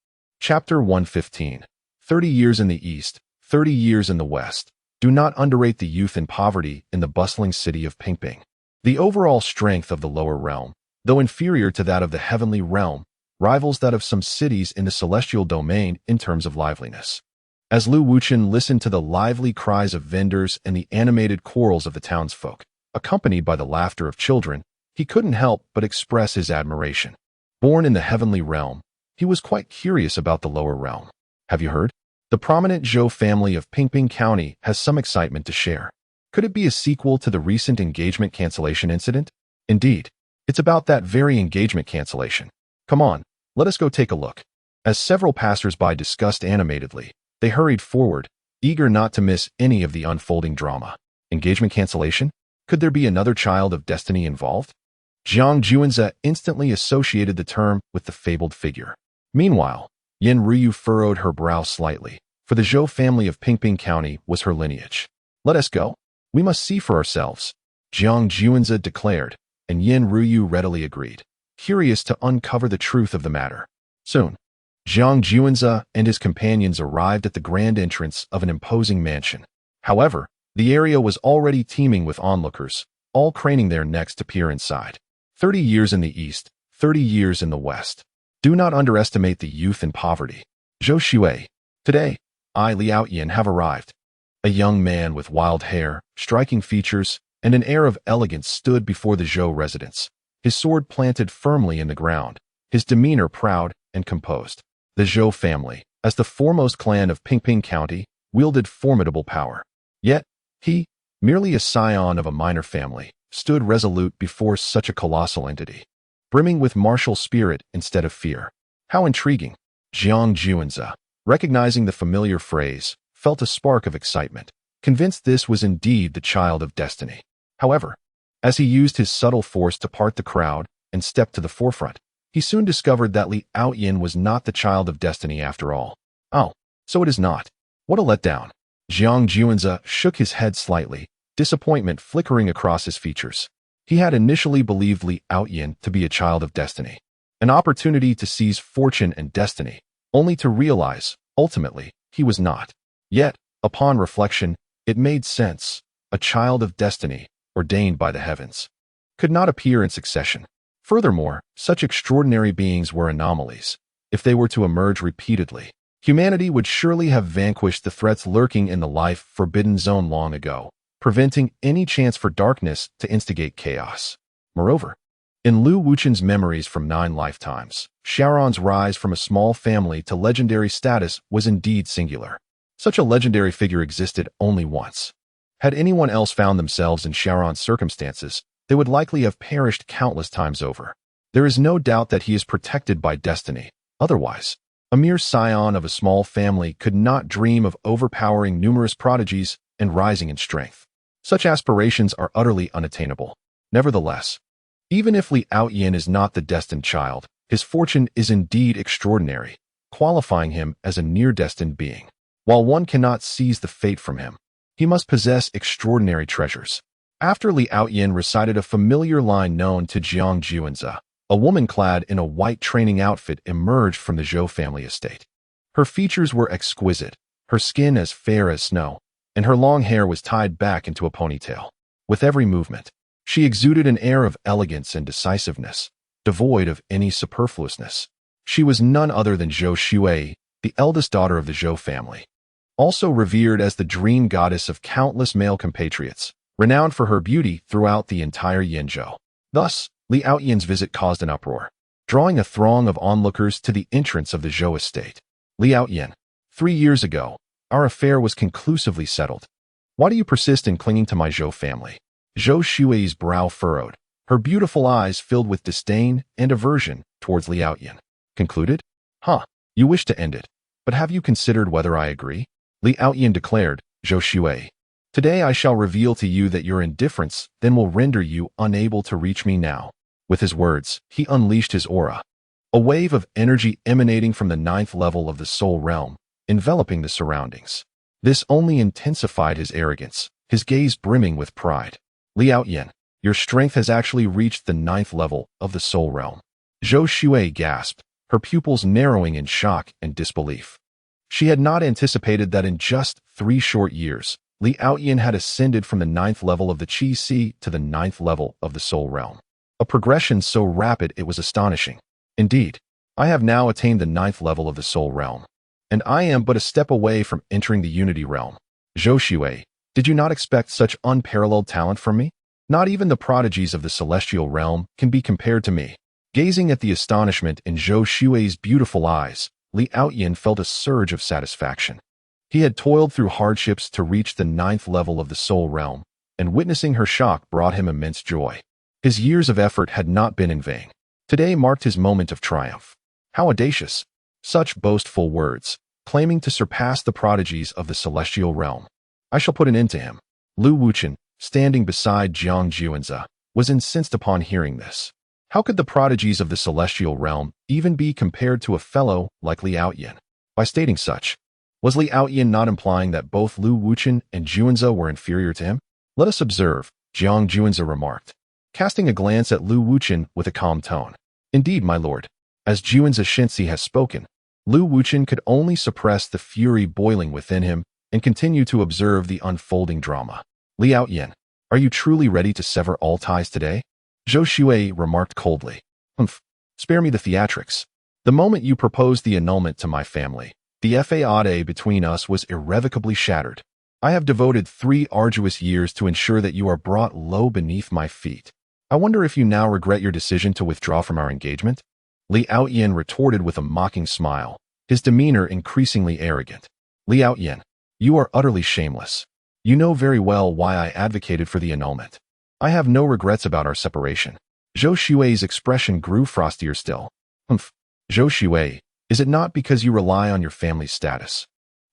Chapter 115. 30 years in the East, 30 years in the West. Do not underrate the youth and poverty in the bustling city of Pingping. The overall strength of the lower realm, though inferior to that of the heavenly realm, rivals that of some cities in the celestial domain in terms of liveliness. As Lu Wuchen listened to the lively cries of vendors and the animated quarrels of the townsfolk, accompanied by the laughter of children, he couldn't help but express his admiration. Born in the heavenly realm, he was quite curious about the lower realm. Have you heard? The prominent Zhou family of Pingping County has some excitement to share. Could it be a sequel to the recent engagement cancellation incident? Indeed, it's about that very engagement cancellation. Come on, let us go take a look. As several passers-by discussed animatedly, they hurried forward, eager not to miss any of the unfolding drama. Engagement cancellation? Could there be another child of destiny involved? Jiang Juanze instantly associated the term with the fabled figure. Meanwhile, Yin Ryu furrowed her brow slightly, for the Zhou family of Pingping County was her lineage. Let us go. We must see for ourselves, Jiang Juanze declared, and Yin Ryu readily agreed, curious to uncover the truth of the matter. Soon, Jiang Juanze and his companions arrived at the grand entrance of an imposing mansion. However, the area was already teeming with onlookers, all craning their necks to peer inside. 30 years in the East, 30 years in the West. Do not underestimate the youth and poverty. Zhou Shui. Today, I, Liao Yin, have arrived. A young man with wild hair, striking features, and an air of elegance stood before the Zhou residence, his sword planted firmly in the ground, his demeanor proud and composed. The Zhou family, as the foremost clan of Pingping County, wielded formidable power. Yet, he, merely a scion of a minor family, stood resolute before such a colossal entity, brimming with martial spirit instead of fear. How intriguing! Jiang Juanze, recognizing the familiar phrase, felt a spark of excitement, convinced this was indeed the child of destiny. However, as he used his subtle force to part the crowd and step to the forefront, he soon discovered that Liao Yin was not the child of destiny after all. Oh, so it is not. What a letdown. Jiang Juanze shook his head slightly, disappointment flickering across his features. He had initially believed Liao Yin to be a child of destiny, an opportunity to seize fortune and destiny, only to realize, ultimately, he was not. Yet, upon reflection, it made sense. A child of destiny, ordained by the heavens, could not appear in succession. Furthermore, such extraordinary beings were anomalies. If they were to emerge repeatedly, humanity would surely have vanquished the threats lurking in the life-forbidden zone long ago, preventing any chance for darkness to instigate chaos. Moreover, In Lu Wuchen's Memories from 9 Lifetimes, Xiaoran's rise from a small family to legendary status was indeed singular. Such a legendary figure existed only once. Had anyone else found themselves in Xiaoran's circumstances, they would likely have perished countless times over. There is no doubt that he is protected by destiny. Otherwise, a mere scion of a small family could not dream of overpowering numerous prodigies and rising in strength. Such aspirations are utterly unattainable. Nevertheless, even if Li Aoyan is not the destined child, his fortune is indeed extraordinary, qualifying him as a near-destined being. While one cannot seize the fate from him, he must possess extraordinary treasures. After Li Aoyan recited a familiar line known to Jiang Juanze, a woman clad in a white training outfit emerged from the Zhou family estate. Her features were exquisite, her skin as fair as snow, and her long hair was tied back into a ponytail. With every movement, she exuded an air of elegance and decisiveness, devoid of any superfluousness. She was none other than Zhou Shui, the eldest daughter of the Zhou family. Also revered as the dream goddess of countless male compatriots, renowned for her beauty throughout the entire Yanzhou. Thus, Li Aoyan's visit caused an uproar, drawing a throng of onlookers to the entrance of the Zhou estate. Li Aoyan, 3 years ago, our affair was conclusively settled. Why do you persist in clinging to my Zhou family? Zhou Shui's brow furrowed, her beautiful eyes filled with disdain and aversion towards Li Aoyan. Concluded? You wish to end it, but have you considered whether I agree? Li Aoyan declared, Zhou Shui. Today I shall reveal to you that your indifference then will render you unable to reach me now. With his words, he unleashed his aura, a wave of energy emanating from the 9th level of the soul realm, enveloping the surroundings. This only intensified his arrogance, his gaze brimming with pride. Li Aoyan, your strength has actually reached the 9th level of the soul realm. Zhou Shui gasped, her pupils narrowing in shock and disbelief. She had not anticipated that in just 3 short years, Li Aoyan had ascended from the 9th level of the Qi Si to the 9th level of the soul realm. A progression so rapid it was astonishing. Indeed, I have now attained the 9th level of the soul realm, and I am but a step away from entering the unity realm. Zhou Shui, did you not expect such unparalleled talent from me? Not even the prodigies of the celestial realm can be compared to me. Gazing at the astonishment in Zhou Shui's beautiful eyes, Li Aoyan felt a surge of satisfaction. He had toiled through hardships to reach the 9th level of the soul realm, and witnessing her shock brought him immense joy. His years of effort had not been in vain. Today marked his moment of triumph. How audacious! Such boastful words, claiming to surpass the prodigies of the celestial realm. I shall put an end to him. Lu Wuchen, standing beside Jiang Juanze, was incensed upon hearing this. How could the prodigies of the celestial realm even be compared to a fellow like Li Aoyan? By stating such, was Li Aoyan not implying that both Lu Wuchen and Juanze were inferior to him? Let us observe, Jiang Juanze remarked, casting a glance at Lu Wuchen with a calm tone. Indeed, my lord, as Juanze Shensi has spoken, Lu Wuchen could only suppress the fury boiling within him and continue to observe the unfolding drama. Li Aoyan, are you truly ready to sever all ties today? Zhou Shui remarked coldly. Spare me the theatrics. The moment you proposed the annulment to my family, the faade between us was irrevocably shattered. I have devoted 3 arduous years to ensure that you are brought low beneath my feet. I wonder if you now regret your decision to withdraw from our engagement? Li Aoyan retorted with a mocking smile, his demeanor increasingly arrogant. Li Aoyan, you are utterly shameless. You know very well why I advocated for the annulment. I have no regrets about our separation. Zhou Shui's expression grew frostier still. Zhou Shui, is it not because you rely on your family's status,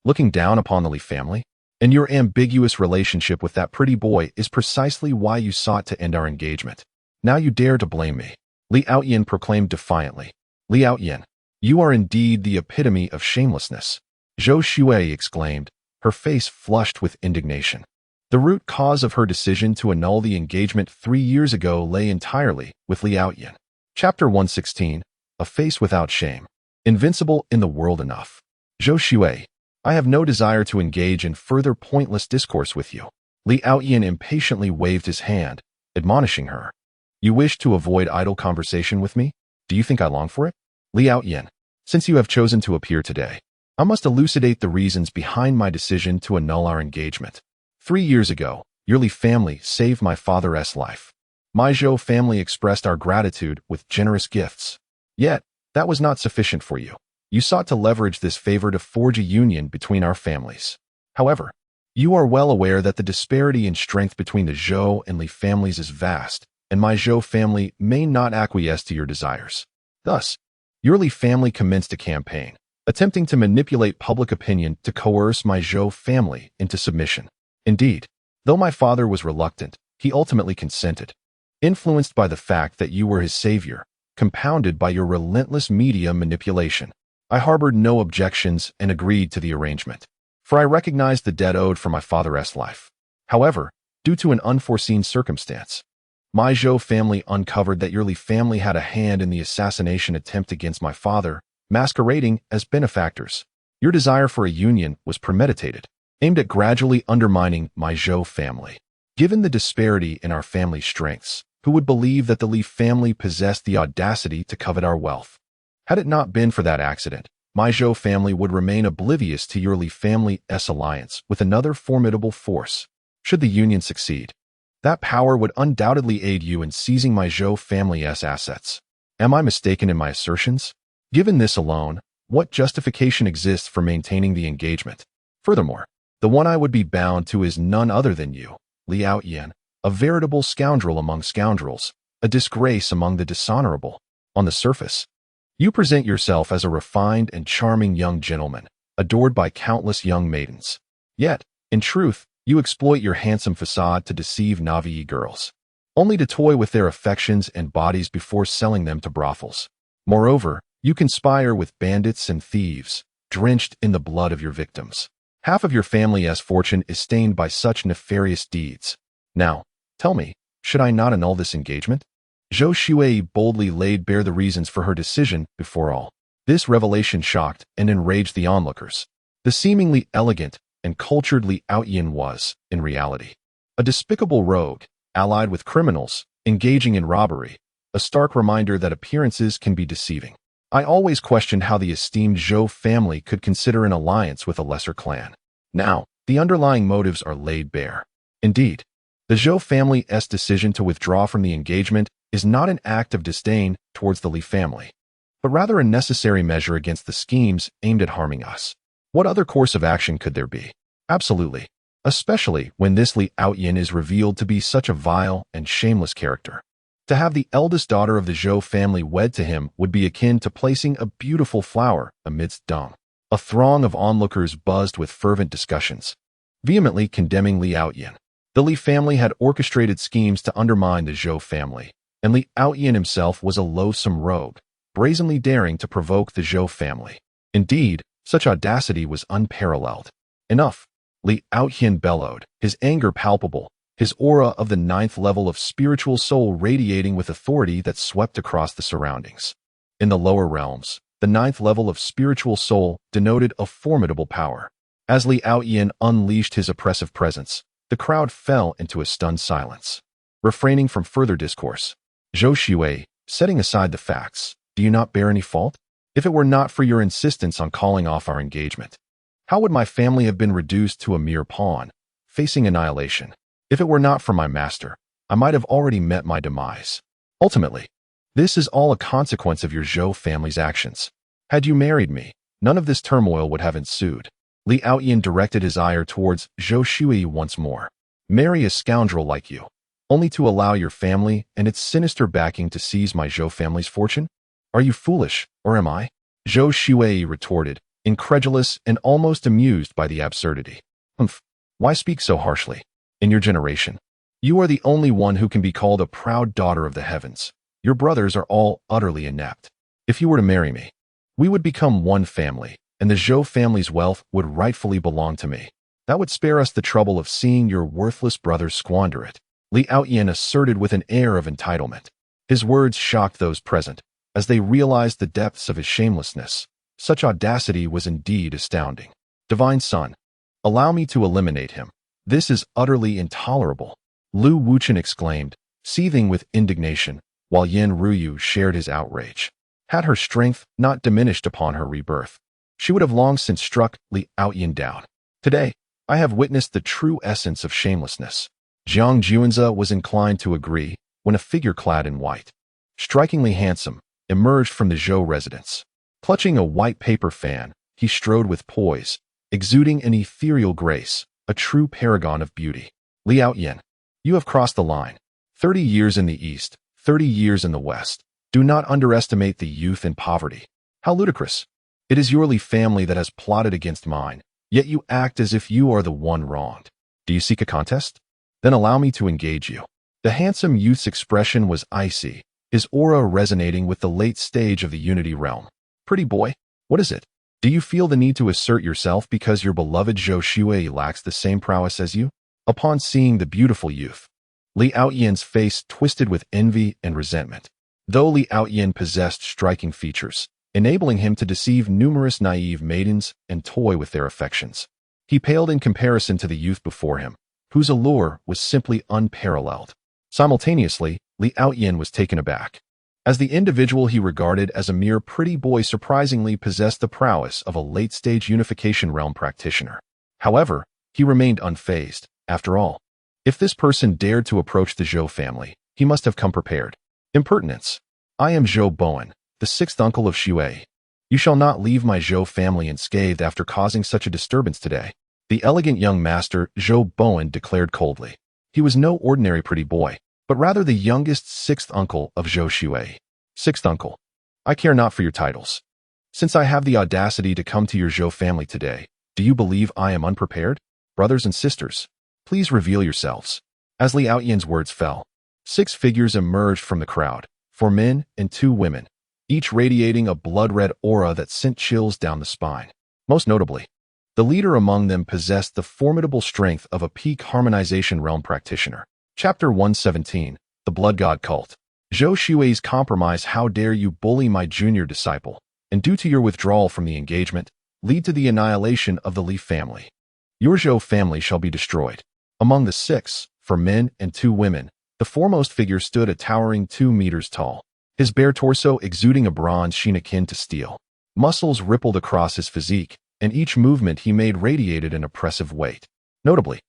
looking down upon the Li family? And your ambiguous relationship with that pretty boy is precisely why you sought to end our engagement. Now you dare to blame me. Li Aoyan proclaimed defiantly. Li Aoyan, you are indeed the epitome of shamelessness. Zhou Shui exclaimed, her face flushed with indignation. The root cause of her decision to annul the engagement 3 years ago lay entirely with Li Aoyan. Chapter 116, A Face Without Shame. Invincible in the world enough. Zhou Shui, I have no desire to engage in further pointless discourse with you. Li Aoyan impatiently waved his hand, admonishing her. You wish to avoid idle conversation with me? Do you think I long for it? Li Aoyan, since you have chosen to appear today, I must elucidate the reasons behind my decision to annul our engagement. 3 years ago, your Li family saved my father's life. My Zhou family expressed our gratitude with generous gifts. Yet, that was not sufficient for you. You sought to leverage this favor to forge a union between our families. However, you are well aware that the disparity in strength between the Zhou and Li families is vast, and my Zhou family may not acquiesce to your desires. Thus, your Li family commenced a campaign, attempting to manipulate public opinion to coerce my Zhou family into submission. Indeed, though my father was reluctant, he ultimately consented, influenced by the fact that you were his savior, compounded by your relentless media manipulation. I harbored no objections and agreed to the arrangement, for I recognized the debt owed for my father's life. However, due to an unforeseen circumstance, my Zhou family uncovered that your Li family had a hand in the assassination attempt against my father, masquerading as benefactors. Your desire for a union was premeditated, aimed at gradually undermining my Zhou family. Given the disparity in our family strengths, who would believe that the Li family possessed the audacity to covet our wealth? Had it not been for that accident, my Zhou family would remain oblivious to your Li family's alliance with another formidable force. Should the union succeed, that power would undoubtedly aid you in seizing my Zhou family's assets. Am I mistaken in my assertions? Given this alone, what justification exists for maintaining the engagement? Furthermore, the one I would be bound to is none other than you, Liao Yan, a veritable scoundrel among scoundrels, a disgrace among the dishonorable. On the surface, you present yourself as a refined and charming young gentleman, adored by countless young maidens. Yet, in truth, you exploit your handsome facade to deceive Navi girls, only to toy with their affections and bodies before selling them to brothels. Moreover, you conspire with bandits and thieves, drenched in the blood of your victims. Half of your family's fortune is stained by such nefarious deeds. Now, tell me, should I not annul this engagement? Zhou Shuai boldly laid bare the reasons for her decision before all. This revelation shocked and enraged the onlookers. The seemingly elegant and cultured Li Outyin was, in reality, a despicable rogue, allied with criminals, engaging in robbery, a stark reminder that appearances can be deceiving. I always questioned how the esteemed Zhou family could consider an alliance with a lesser clan. Now, the underlying motives are laid bare. Indeed, the Zhou family's decision to withdraw from the engagement is not an act of disdain towards the Li family, but rather a necessary measure against the schemes aimed at harming us. What other course of action could there be? Absolutely, especially when this Li Outyin is revealed to be such a vile and shameless character. To have the eldest daughter of the Zhou family wed to him would be akin to placing a beautiful flower amidst dung. A throng of onlookers buzzed with fervent discussions, vehemently condemning Li Outyin. The Li family had orchestrated schemes to undermine the Zhou family, and Li Outyin himself was a loathsome rogue, brazenly daring to provoke the Zhou family. Indeed, such audacity was unparalleled. Enough, Li Outyin bellowed, his anger palpable, his aura of the 9th level of spiritual soul radiating with authority that swept across the surroundings. In the lower realms, the 9th level of spiritual soul denoted a formidable power. As Li Outyin unleashed his oppressive presence, the crowd fell into a stunned silence. Refraining from further discourse, Zhou Shuai, setting aside the facts, do you not bear any fault? If it were not for your insistence on calling off our engagement, how would my family have been reduced to a mere pawn, facing annihilation? If it were not for my master, I might have already met my demise. Ultimately, this is all a consequence of your Zhou family's actions. Had you married me, none of this turmoil would have ensued. Li Outyin directed his ire towards Zhou Shuai once more. Marry a scoundrel like you, only to allow your family and its sinister backing to seize my Zhou family's fortune? Are you foolish, or am I? Zhou Shuai retorted, incredulous and almost amused by the absurdity. Why speak so harshly? In your generation, you are the only one who can be called a proud daughter of the heavens. Your brothers are all utterly inept. If you were to marry me, we would become one family, and the Zhou family's wealth would rightfully belong to me. That would spare us the trouble of seeing your worthless brothers squander it. Li Outyin asserted with an air of entitlement. His words shocked those present, as they realized the depths of his shamelessness. Such audacity was indeed astounding. Divine Son, allow me to eliminate him. This is utterly intolerable, Lu Wuchen exclaimed, seething with indignation, while Yen Ruyu shared his outrage. Had her strength not diminished upon her rebirth, she would have long since struck Li Outyin down. Today, I have witnessed the true essence of shamelessness. Jiang Juanze was inclined to agree, when a figure clad in white, strikingly handsome, emerged from the Zhou residence. Clutching a white paper fan, he strode with poise, exuding an ethereal grace, a true paragon of beauty. Liao Yin, you have crossed the line. 30 years in the East, 30 years in the West. Do not underestimate the youth and poverty. How ludicrous. It is your Li family that has plotted against mine, yet you act as if you are the one wronged. Do you seek a contest? Then allow me to engage you. The handsome youth's expression was icy, his aura resonating with the late stage of the Unity realm. Pretty boy, what is it? Do you feel the need to assert yourself because your beloved Zhou Shui lacks the same prowess as you? Upon seeing the beautiful youth, Li Aoyin's face twisted with envy and resentment. Though Li Aoyin possessed striking features, enabling him to deceive numerous naive maidens and toy with their affections, he paled in comparison to the youth before him, whose allure was simply unparalleled. Simultaneously, Li Aoyin was taken aback, as the individual he regarded as a mere pretty boy surprisingly possessed the prowess of a late-stage unification realm practitioner. However, he remained unfazed. After all, if this person dared to approach the Zhou family, he must have come prepared. Impertinence. I am Zhou Bowen, the sixth uncle of Shui. You shall not leave my Zhou family unscathed after causing such a disturbance today. The elegant young master, Zhou Bowen, declared coldly. He was no ordinary pretty boy, but rather the youngest sixth uncle of Zhou Shui. Sixth uncle, I care not for your titles. Since I have the audacity to come to your Zhou family today, do you believe I am unprepared? Brothers and sisters, please reveal yourselves. As Li Aoyin's words fell, 6 figures emerged from the crowd, 4 men and 2 women, each radiating a blood-red aura that sent chills down the spine. Most notably, the leader among them possessed the formidable strength of a peak harmonization realm practitioner. Chapter 117, The Blood God Cult. Zhou Shui's compromise. How dare you bully my junior disciple, and due to your withdrawal from the engagement, lead to the annihilation of the Li family. Your Zhou family shall be destroyed. Among the 6, 4 men and 2 women, the foremost figure stood a towering 2 meters tall, his bare torso exuding a bronze sheen akin to steel. Muscles rippled across his physique, and each movement he made radiated an oppressive weight. Notably,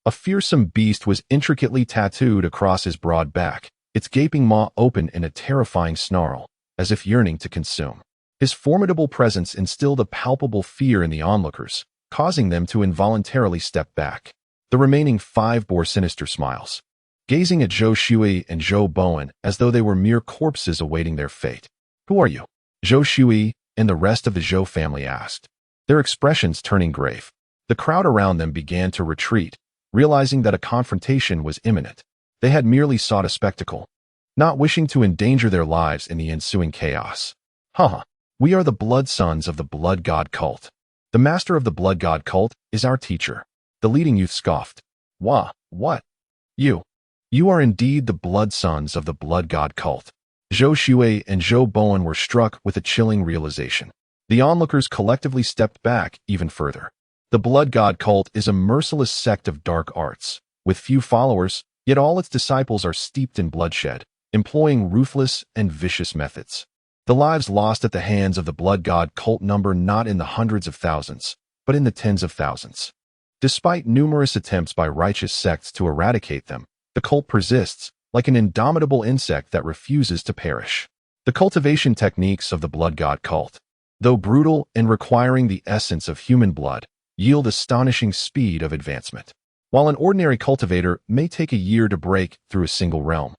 a fearsome beast was intricately tattooed across his broad back, its gaping maw open in a terrifying snarl, as if yearning to consume. His formidable presence instilled a palpable fear in the onlookers, causing them to involuntarily step back. The remaining 5 bore sinister smiles, gazing at Zhou Shui and Zhou Bowen as though they were mere corpses awaiting their fate. Who are you? Zhou Shui and the rest of the Zhou family asked, their expressions turning grave. The crowd around them began to retreat, realizing that a confrontation was imminent. They had merely sought a spectacle, not wishing to endanger their lives in the ensuing chaos. Haha, we are the blood sons of the Blood God Cult. The master of the Blood God Cult is our teacher. The leading youth scoffed. Wah, what? You are indeed the blood sons of the Blood God Cult. Zhou Shui and Zhou Bowen were struck with a chilling realization. The onlookers collectively stepped back even further. The Blood God Cult is a merciless sect of dark arts, with few followers, yet all its disciples are steeped in bloodshed, employing ruthless and vicious methods. The lives lost at the hands of the Blood God Cult number not in the hundreds of thousands, but in the tens of thousands. Despite numerous attempts by righteous sects to eradicate them, the cult persists, like an indomitable insect that refuses to perish. The cultivation techniques of the Blood God Cult, though brutal and requiring the essence of human blood, yield astonishing speed of advancement. While an ordinary cultivator may take a year to break through a single realm,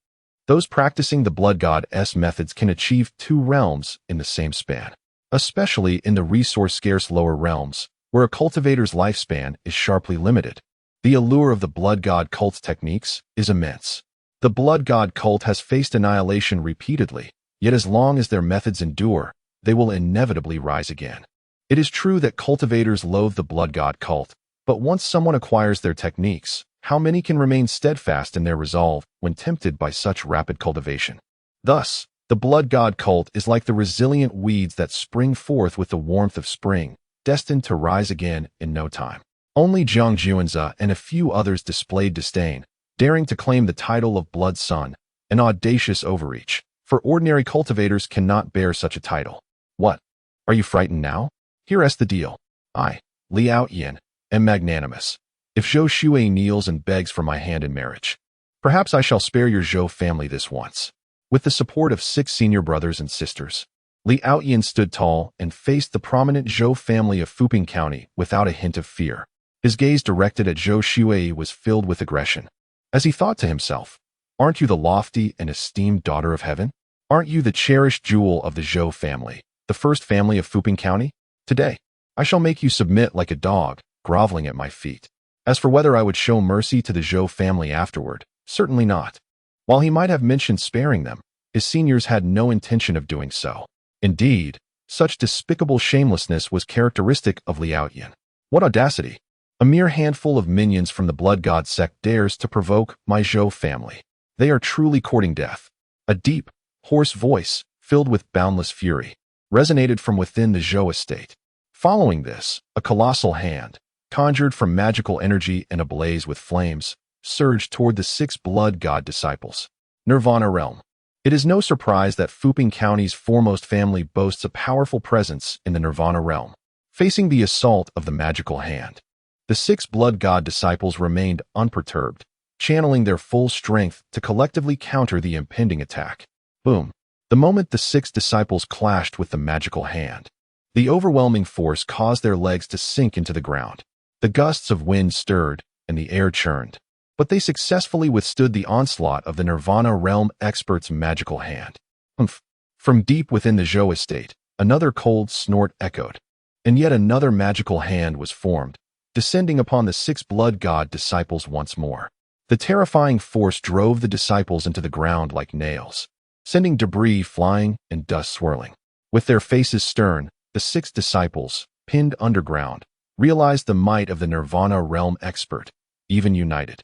those practicing the Blood God's methods can achieve 2 realms in the same span, especially in the resource-scarce lower realms, where a cultivator's lifespan is sharply limited. The allure of the Blood God Cult's techniques is immense. The Blood God Cult has faced annihilation repeatedly, yet as long as their methods endure, they will inevitably rise again. It is true that cultivators loathe the Blood God Cult, but once someone acquires their techniques, how many can remain steadfast in their resolve when tempted by such rapid cultivation? Thus, the Blood God Cult is like the resilient weeds that spring forth with the warmth of spring, destined to rise again in no time. Only Zhang Juanza and a few others displayed disdain, daring to claim the title of Blood Son, an audacious overreach, for ordinary cultivators cannot bear such a title. What? Are you frightened now? Here's the deal. I, Liao Yin, am magnanimous. If Zhou Shui kneels and begs for my hand in marriage, Perhaps I shall spare your Zhou family this once." With the support of 6 senior brothers and sisters, Li Outyin stood tall and faced the prominent Zhou family of Fuping County without a hint of fear. His gaze directed at Zhou Shuai was filled with aggression. As he thought to himself, "Aren't you the lofty and esteemed daughter of heaven? Aren't you the cherished jewel of the Zhou family, the first family of Fuping County? Today, I shall make you submit like a dog, groveling at my feet." As for whether I would show mercy to the Zhou family afterward, certainly not. While he might have mentioned sparing them, his seniors had no intention of doing so. Indeed, such despicable shamelessness was characteristic of Li Outyin. What audacity! A mere handful of minions from the Blood God sect dares to provoke my Zhou family. They are truly courting death. A deep, hoarse voice, filled with boundless fury, resonated from within the Zhou estate. Following this, a colossal hand, conjured from magical energy and ablaze with flames, surged toward the 6 Blood God disciples. Nirvana Realm. It is no surprise that Fuping County's foremost family boasts a powerful presence in the Nirvana Realm. Facing the assault of the magical hand, the 6 Blood God disciples remained unperturbed, channeling their full strength to collectively counter the impending attack. Boom! The moment the 6 disciples clashed with the magical hand, the overwhelming force caused their legs to sink into the ground. The gusts of wind stirred, and the air churned, but they successfully withstood the onslaught of the Nirvana Realm expert's magical hand. Humph! From deep within the Zhou estate, another cold snort echoed, and yet another magical hand was formed, descending upon the 6 Blood God disciples once more. The terrifying force drove the disciples into the ground like nails, sending debris flying and dust swirling. With their faces stern, the 6 disciples, pinned underground, realized the might of the Nirvana Realm expert. Even united,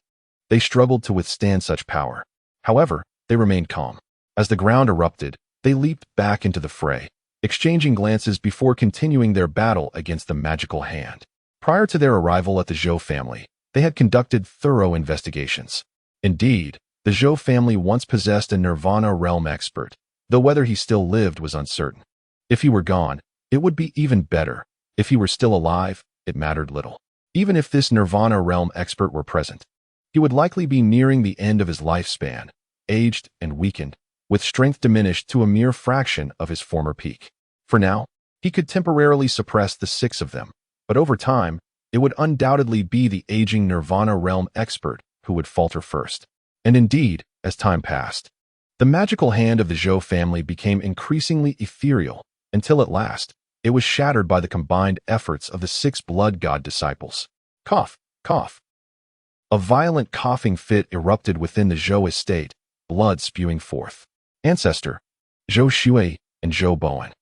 they struggled to withstand such power. However, they remained calm. As the ground erupted, they leaped back into the fray, exchanging glances before continuing their battle against the magical hand. Prior to their arrival at the Zhou family, they had conducted thorough investigations. Indeed, the Zhou family once possessed a Nirvana Realm expert, though whether he still lived was uncertain. If he were gone, it would be even better. If he were still alive, it mattered little. Even if this Nirvana Realm expert were present, he would likely be nearing the end of his lifespan, aged and weakened, with strength diminished to a mere fraction of his former peak. For now, he could temporarily suppress the 6 of them, but over time, it would undoubtedly be the aging Nirvana Realm expert who would falter first. And indeed, as time passed, the magical hand of the Zhou family became increasingly ethereal, until at last, it was shattered by the combined efforts of the 6 Blood God disciples. Cough, cough. A violent coughing fit erupted within the Zhou estate, blood spewing forth. Ancestor, Zhou Shuai, and Zhou Bowen,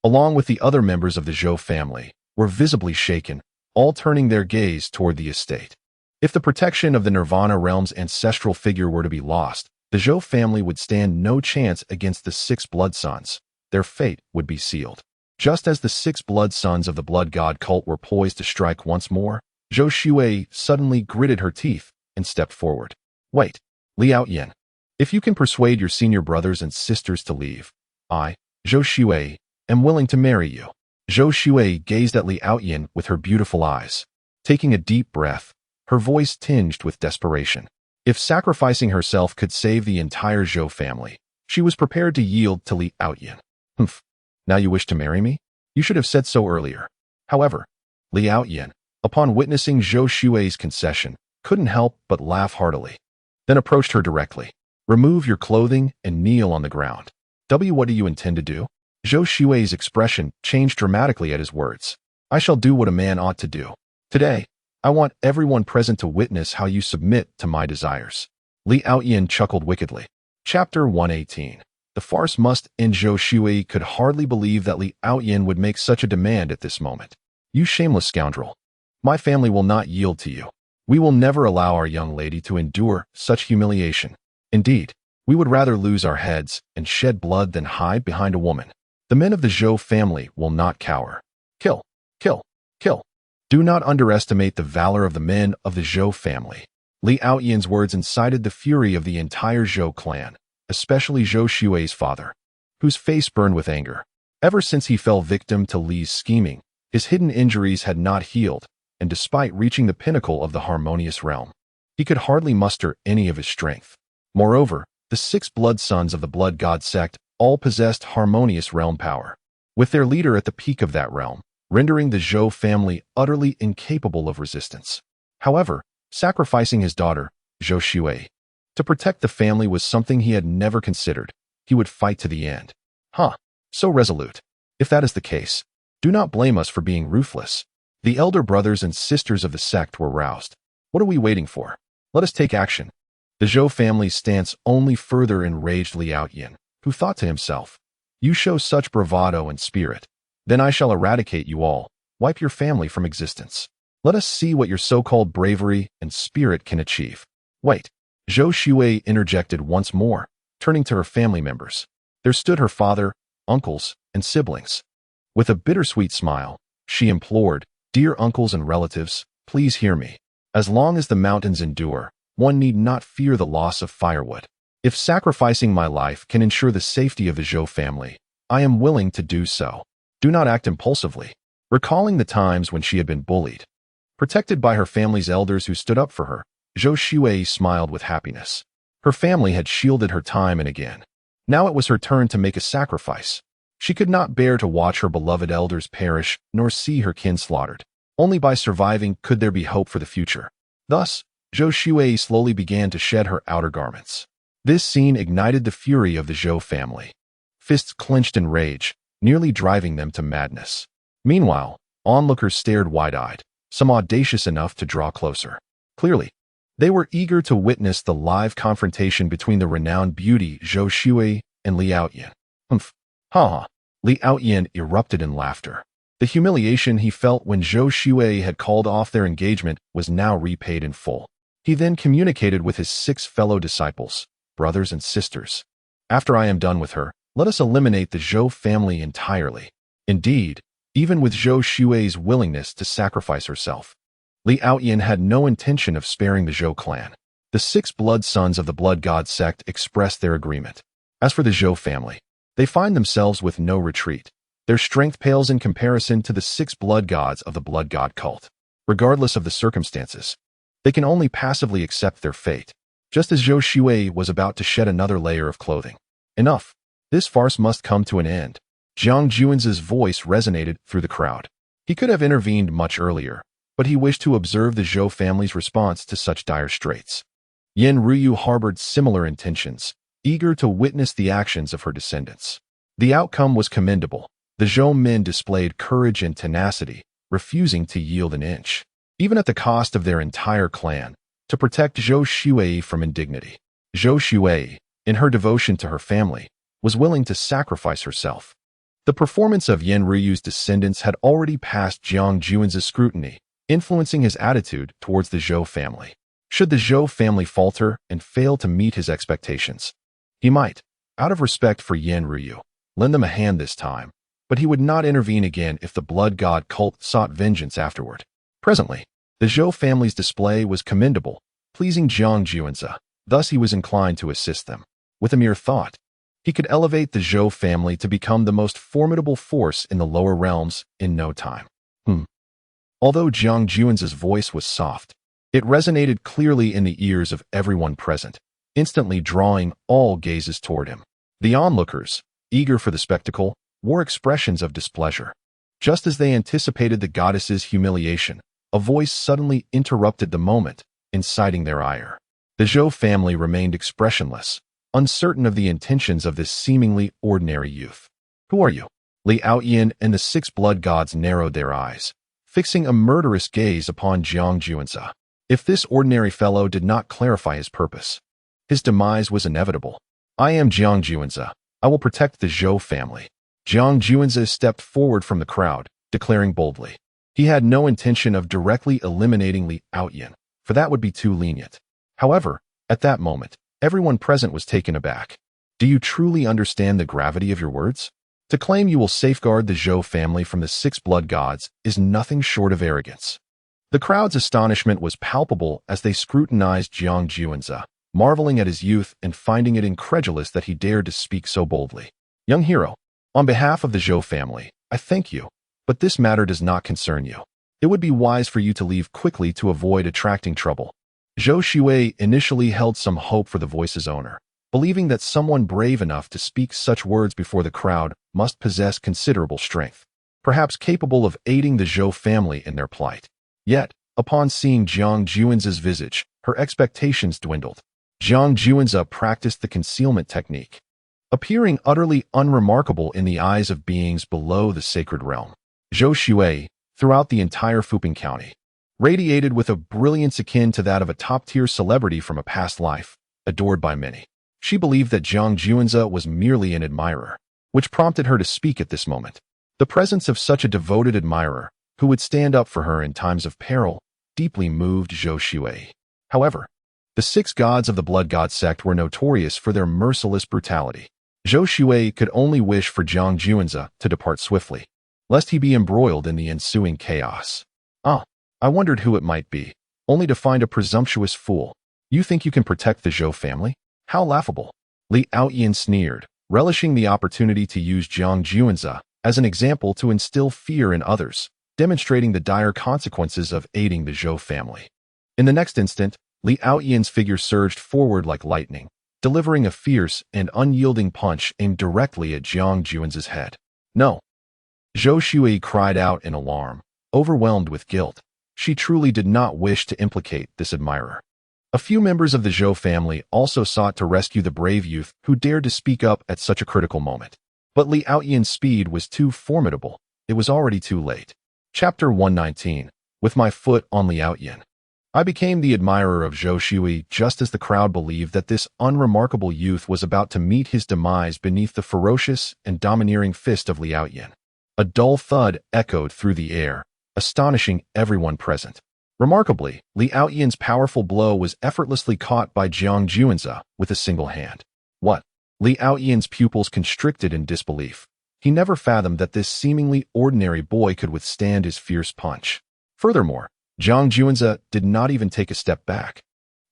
along with the other members of the Zhou family, were visibly shaken, all turning their gaze toward the estate. If the protection of the Nirvana Realm's ancestral figure were to be lost, the Zhou family would stand no chance against the 6 Blood Sons. Their fate would be sealed. Just as the 6 Blood Sons of the Blood God cult were poised to strike once more, Zhou Shuai suddenly gritted her teeth and stepped forward. "Wait, Li Outyin. If you can persuade your senior brothers and sisters to leave, I, Zhou Shuai, am willing to marry you." Zhou Shuai gazed at Li Outyin with her beautiful eyes. Taking a deep breath, her voice tinged with desperation. If sacrificing herself could save the entire Zhou family, she was prepared to yield to Li Outyin. "Humph. Now you wish to marry me? You should have said so earlier." However, Li Outyin, upon witnessing Zhou Shuai's concession, couldn't help but laugh heartily, then approached her directly. "Remove your clothing and kneel on the ground." What do you intend to do?" Zhou Shuai's expression changed dramatically at his words. "I shall do what a man ought to do. Today, I want everyone present to witness how you submit to my desires." Li Outyin chuckled wickedly. Chapter 118. The farce must end. Zhou Shuai could hardly believe that Li Outyin would make such a demand at this moment. "You shameless scoundrel. My family will not yield to you. We will never allow our young lady to endure such humiliation. Indeed, we would rather lose our heads and shed blood than hide behind a woman. The men of the Zhou family will not cower. Kill, kill, kill. Do not underestimate the valor of the men of the Zhou family." Li Outyin's words incited the fury of the entire Zhou clan, especially Zhou Shuai's father, whose face burned with anger. Ever since he fell victim to Li's scheming, his hidden injuries had not healed, and despite reaching the pinnacle of the harmonious realm, he could hardly muster any of his strength. Moreover, the 6 blood sons of the blood god sect all possessed harmonious realm power, with their leader at the peak of that realm, rendering the Zhou family utterly incapable of resistance. However, sacrificing his daughter, Zhou Shui, to protect the family was something he had never considered. He would fight to the end. So resolute. If that is the case, do not blame us for being ruthless. The elder brothers and sisters of the sect were roused. What are we waiting for? Let us take action. The Zhou family's stance only further enraged Liao Yin, who thought to himself, "You show such bravado and spirit. Then I shall eradicate you all, wipe your family from existence. Let us see what your so-called bravery and spirit can achieve." Wait. Zhou Shui interjected once more, turning to her family members. There stood her father, uncles, and siblings. With a bittersweet smile, she implored, "Dear uncles and relatives, please hear me. As long as the mountains endure, one need not fear the loss of firewood. If sacrificing my life can ensure the safety of the Zhou family, I am willing to do so. Do not act impulsively." Recalling the times when she had been bullied, protected by her family's elders who stood up for her, Zhou Shui smiled with happiness. Her family had shielded her time and again. Now it was her turn to make a sacrifice. She could not bear to watch her beloved elders perish, nor see her kin slaughtered. Only by surviving could there be hope for the future. Thus, Zhou Shui slowly began to shed her outer garments. This scene ignited the fury of the Zhou family. Fists clenched in rage, nearly driving them to madness. Meanwhile, onlookers stared wide-eyed, some audacious enough to draw closer. Clearly, they were eager to witness the live confrontation between the renowned beauty Zhou Shui and Liao Yin. Liao Yin erupted in laughter. The humiliation he felt when Zhou Shui had called off their engagement was now repaid in full. He then communicated with his 6 fellow disciples, brothers and sisters. "After I am done with her, let us eliminate the Zhou family entirely." Indeed, even with Zhou Shui's willingness to sacrifice herself, Liao Yin had no intention of sparing the Zhou clan. The 6 blood sons of the blood god sect expressed their agreement. As for the Zhou family, they find themselves with no retreat. Their strength pales in comparison to the 6 blood gods of the blood god cult. Regardless of the circumstances, they can only passively accept their fate. Just as Zhou Shui was about to shed another layer of clothing. Enough. This farce must come to an end. Jiang Juan's voice resonated through the crowd. He could have intervened much earlier, but he wished to observe the Zhou family's response to such dire straits. Yen Ruyu harbored similar intentions, eager to witness the actions of her descendants. The outcome was commendable. The Zhou men displayed courage and tenacity, refusing to yield an inch, even at the cost of their entire clan, to protect Zhou Shui from indignity. Zhou Shui, in her devotion to her family, was willing to sacrifice herself. The performance of Yen Ruyu's descendants had already passed Jiang Juan's scrutiny, influencing his attitude towards the Zhou family. Should the Zhou family falter and fail to meet his expectations, he might, out of respect for Yen Ruyu, lend them a hand this time, but he would not intervene again if the blood god cult sought vengeance afterward. Presently, the Zhou family's display was commendable, pleasing Jiang Juanza, thus he was inclined to assist them. With a mere thought, he could elevate the Zhou family to become the most formidable force in the lower realms in no time. Although Jiang Juan's voice was soft, it resonated clearly in the ears of everyone present, instantly drawing all gazes toward him. The onlookers, eager for the spectacle, wore expressions of displeasure. Just as they anticipated the goddess's humiliation, a voice suddenly interrupted the moment, inciting their ire. The Zhou family remained expressionless, uncertain of the intentions of this seemingly ordinary youth. "Who are you?" Liao Yin and the 6 blood gods narrowed their eyes, fixing a murderous gaze upon Jiang Juanza. If this ordinary fellow did not clarify his purpose, his demise was inevitable. "I am Jiang Juanza. I will protect the Zhou family." Jiang Juanza stepped forward from the crowd, declaring boldly. He had no intention of directly eliminating Liao Yin, for that would be too lenient. However, at that moment, everyone present was taken aback. "Do you truly understand the gravity of your words? To claim you will safeguard the Zhou family from the 6 blood gods is nothing short of arrogance." The crowd's astonishment was palpable as they scrutinized Jiang Juanza, marveling at his youth and finding it incredulous that he dared to speak so boldly. "Young hero, on behalf of the Zhou family, I thank you, but this matter does not concern you. It would be wise for you to leave quickly to avoid attracting trouble." Zhou Shui initially held some hope for the voice's owner, believing that someone brave enough to speak such words before the crowd must possess considerable strength, perhaps capable of aiding the Zhou family in their plight. Yet, upon seeing Jiang Juanza's visage, her expectations dwindled. Jiang Juanza practiced the concealment technique, appearing utterly unremarkable in the eyes of beings below the sacred realm. Zhou Shui, throughout the entire Fuping County, radiated with a brilliance akin to that of a top-tier celebrity from a past life, adored by many. She believed that Jiang Juanza was merely an admirer, which prompted her to speak at this moment. The presence of such a devoted admirer, who would stand up for her in times of peril, deeply moved Zhou Shui. However, the 6 gods of the Blood God sect were notorious for their merciless brutality. Zhou Shui could only wish for Jiang Juanza to depart swiftly, lest he be embroiled in the ensuing chaos. I wondered who it might be, only to find a presumptuous fool. You think you can protect the Zhou family? How laughable. Li Aoyan sneered, relishing the opportunity to use Jiang Juanza as an example to instill fear in others, demonstrating the dire consequences of aiding the Zhou family. In the next instant, Li Aoyan's figure surged forward like lightning, delivering a fierce and unyielding punch aimed directly at Jiang Juanza's head. No! Zhou Shui cried out in alarm, overwhelmed with guilt. She truly did not wish to implicate this admirer. A few members of the Zhou family also sought to rescue the brave youth who dared to speak up at such a critical moment. But Li Aoyan's speed was too formidable. It was already too late. Chapter 119. With my foot on Li Aoyan. I became the admirer of Zhou Shui just as the crowd believed that this unremarkable youth was about to meet his demise beneath the ferocious and domineering fist of Li Aoyan. A dull thud echoed through the air, astonishing everyone present. Remarkably, Li Aoyan's powerful blow was effortlessly caught by Jiang Juanza with a single hand. What? Li Aoyan's pupils constricted in disbelief. He never fathomed that this seemingly ordinary boy could withstand his fierce punch. Furthermore, Jiang Juanza did not even take a step back,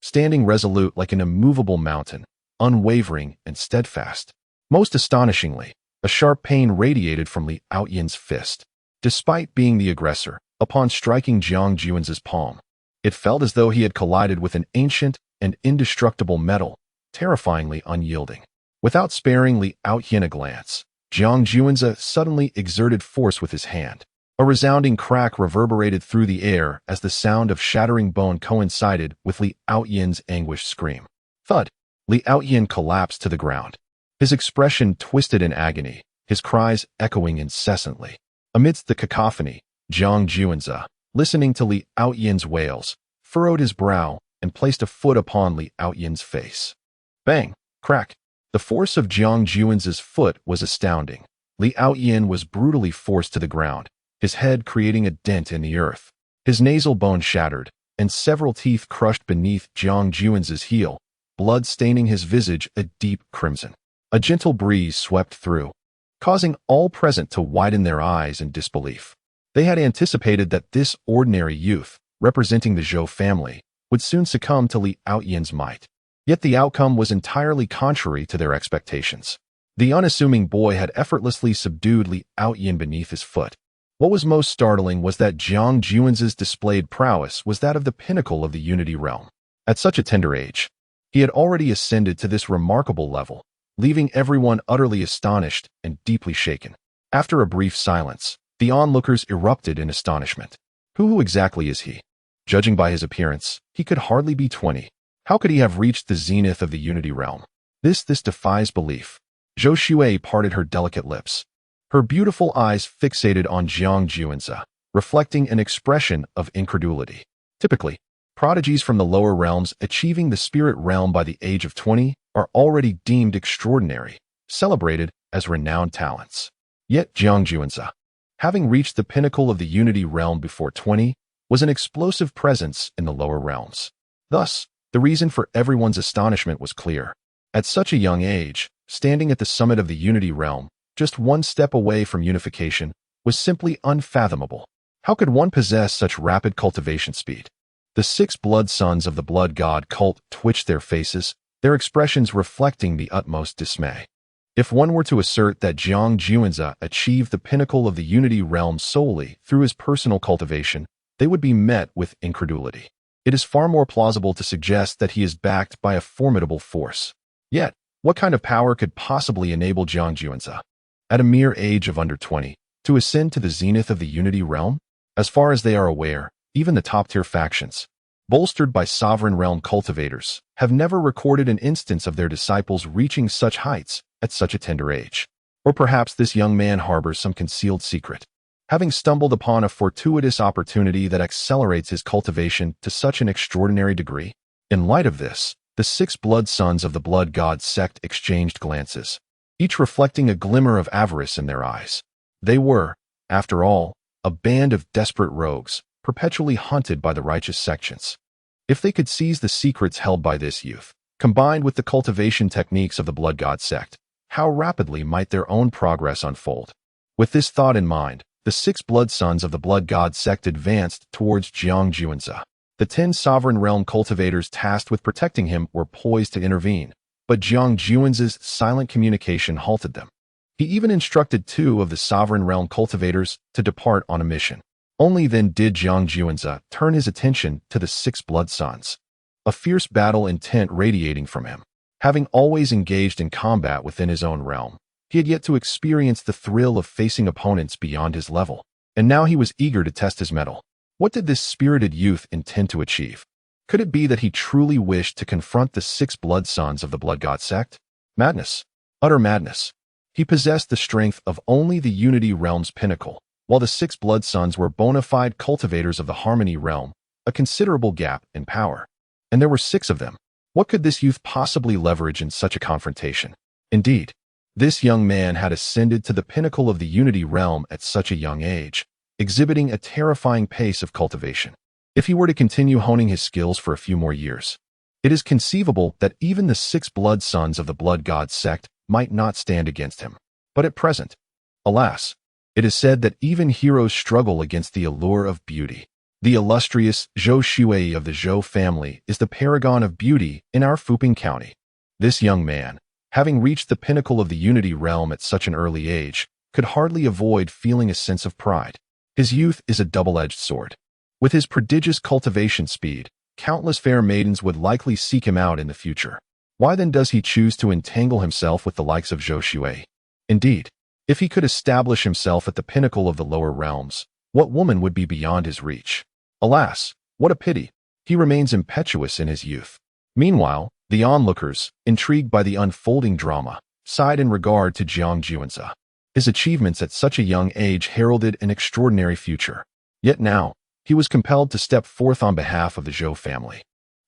standing resolute like an immovable mountain, unwavering and steadfast. Most astonishingly, a sharp pain radiated from Li Aoyan's fist. Despite being the aggressor, upon striking Jiang Juanza's palm, it felt as though he had collided with an ancient and indestructible metal, terrifyingly unyielding. Without sparing Li Aoyan a glance, Jiang Juanza suddenly exerted force with his hand. A resounding crack reverberated through the air as the sound of shattering bone coincided with Li Aoyan's anguished scream. Thud! Li Aoyan collapsed to the ground. His expression twisted in agony, his cries echoing incessantly. Amidst the cacophony, Jiang Juanza, listening to Li Aoyan's wails, furrowed his brow and placed a foot upon Li Aoyan's face. Bang! Crack! The force of Jiang Juanza's foot was astounding. Li Aoyan was brutally forced to the ground, his head creating a dent in the earth. His nasal bone shattered, and several teeth crushed beneath Jiang Juanza's heel, blood staining his visage a deep crimson. A gentle breeze swept through, causing all present to widen their eyes in disbelief. They had anticipated that this ordinary youth, representing the Zhou family, would soon succumb to Li Aoyan's might. Yet the outcome was entirely contrary to their expectations. The unassuming boy had effortlessly subdued Li Aoyan beneath his foot. What was most startling was that Jiang Juanza's displayed prowess was that of the pinnacle of the Unity realm. At such a tender age, he had already ascended to this remarkable level, leaving everyone utterly astonished and deeply shaken. After a brief silence, the onlookers erupted in astonishment. Who exactly is he? Judging by his appearance, he could hardly be 20. How could he have reached the zenith of the Unity realm? This defies belief. Zhou Shui parted her delicate lips, her beautiful eyes fixated on Jiang Juanza, reflecting an expression of incredulity. Typically, prodigies from the lower realms achieving the spirit realm by the age of 20 are already deemed extraordinary, celebrated as renowned talents. Yet Jiang Juanza, having reached the pinnacle of the Unity realm before 20, was an explosive presence in the lower realms. Thus, the reason for everyone's astonishment was clear. At such a young age, standing at the summit of the Unity realm, just one step away from unification, was simply unfathomable. How could one possess such rapid cultivation speed? The 6 blood sons of the blood god cult twitched their faces, their expressions reflecting the utmost dismay. If one were to assert that Jiang Juanza achieved the pinnacle of the Unity realm solely through his personal cultivation, they would be met with incredulity. It is far more plausible to suggest that he is backed by a formidable force. Yet, what kind of power could possibly enable Jiang Juanzi, at a mere age of under 20, to ascend to the zenith of the Unity realm? As far as they are aware, even the top-tier factions, bolstered by sovereign realm cultivators, have never recorded an instance of their disciples reaching such heights at such a tender age. Or perhaps this young man harbors some concealed secret, having stumbled upon a fortuitous opportunity that accelerates his cultivation to such an extraordinary degree. In light of this, the 6 blood sons of the blood god sect exchanged glances, each reflecting a glimmer of avarice in their eyes. They were, after all, a band of desperate rogues, perpetually hunted by the righteous sections. If they could seize the secrets held by this youth, combined with the cultivation techniques of the blood god sect, how rapidly might their own progress unfold? With this thought in mind, the 6 blood sons of the blood god sect advanced towards Jiang Juanzi. The 10 sovereign realm cultivators tasked with protecting him were poised to intervene, but Jiang Juanzi's silent communication halted them. He even instructed 2 of the sovereign realm cultivators to depart on a mission. Only then did Jiang Juanzi turn his attention to the 6 blood sons, a fierce battle intent radiating from him. Having always engaged in combat within his own realm, he had yet to experience the thrill of facing opponents beyond his level, and now he was eager to test his mettle. What did this spirited youth intend to achieve? Could it be that he truly wished to confront the 6 blood sons of the blood god sect? Madness. Utter madness. He possessed the strength of only the Unity realm's pinnacle, while the 6 blood sons were bona fide cultivators of the Harmony realm, a considerable gap in power. And there were 6 of them. What could this youth possibly leverage in such a confrontation? Indeed, this young man had ascended to the pinnacle of the Unity realm at such a young age, exhibiting a terrifying pace of cultivation. If he were to continue honing his skills for a few more years, it is conceivable that even the 6 blood sons of the blood god sect might not stand against him. But at present, alas, it is said that even heroes struggle against the allure of beauty. The illustrious Zhou Shuai of the Zhou family is the paragon of beauty in our Fuping County. This young man, having reached the pinnacle of the Unity realm at such an early age, could hardly avoid feeling a sense of pride. His youth is a double-edged sword. With his prodigious cultivation speed, countless fair maidens would likely seek him out in the future. Why then does he choose to entangle himself with the likes of Zhou Shuai? Indeed, if he could establish himself at the pinnacle of the lower realms, what woman would be beyond his reach? Alas, what a pity. He remains impetuous in his youth. Meanwhile, the onlookers, intrigued by the unfolding drama, sighed in regard to Jiang Juanzi. His achievements at such a young age heralded an extraordinary future. Yet now, he was compelled to step forth on behalf of the Zhou family,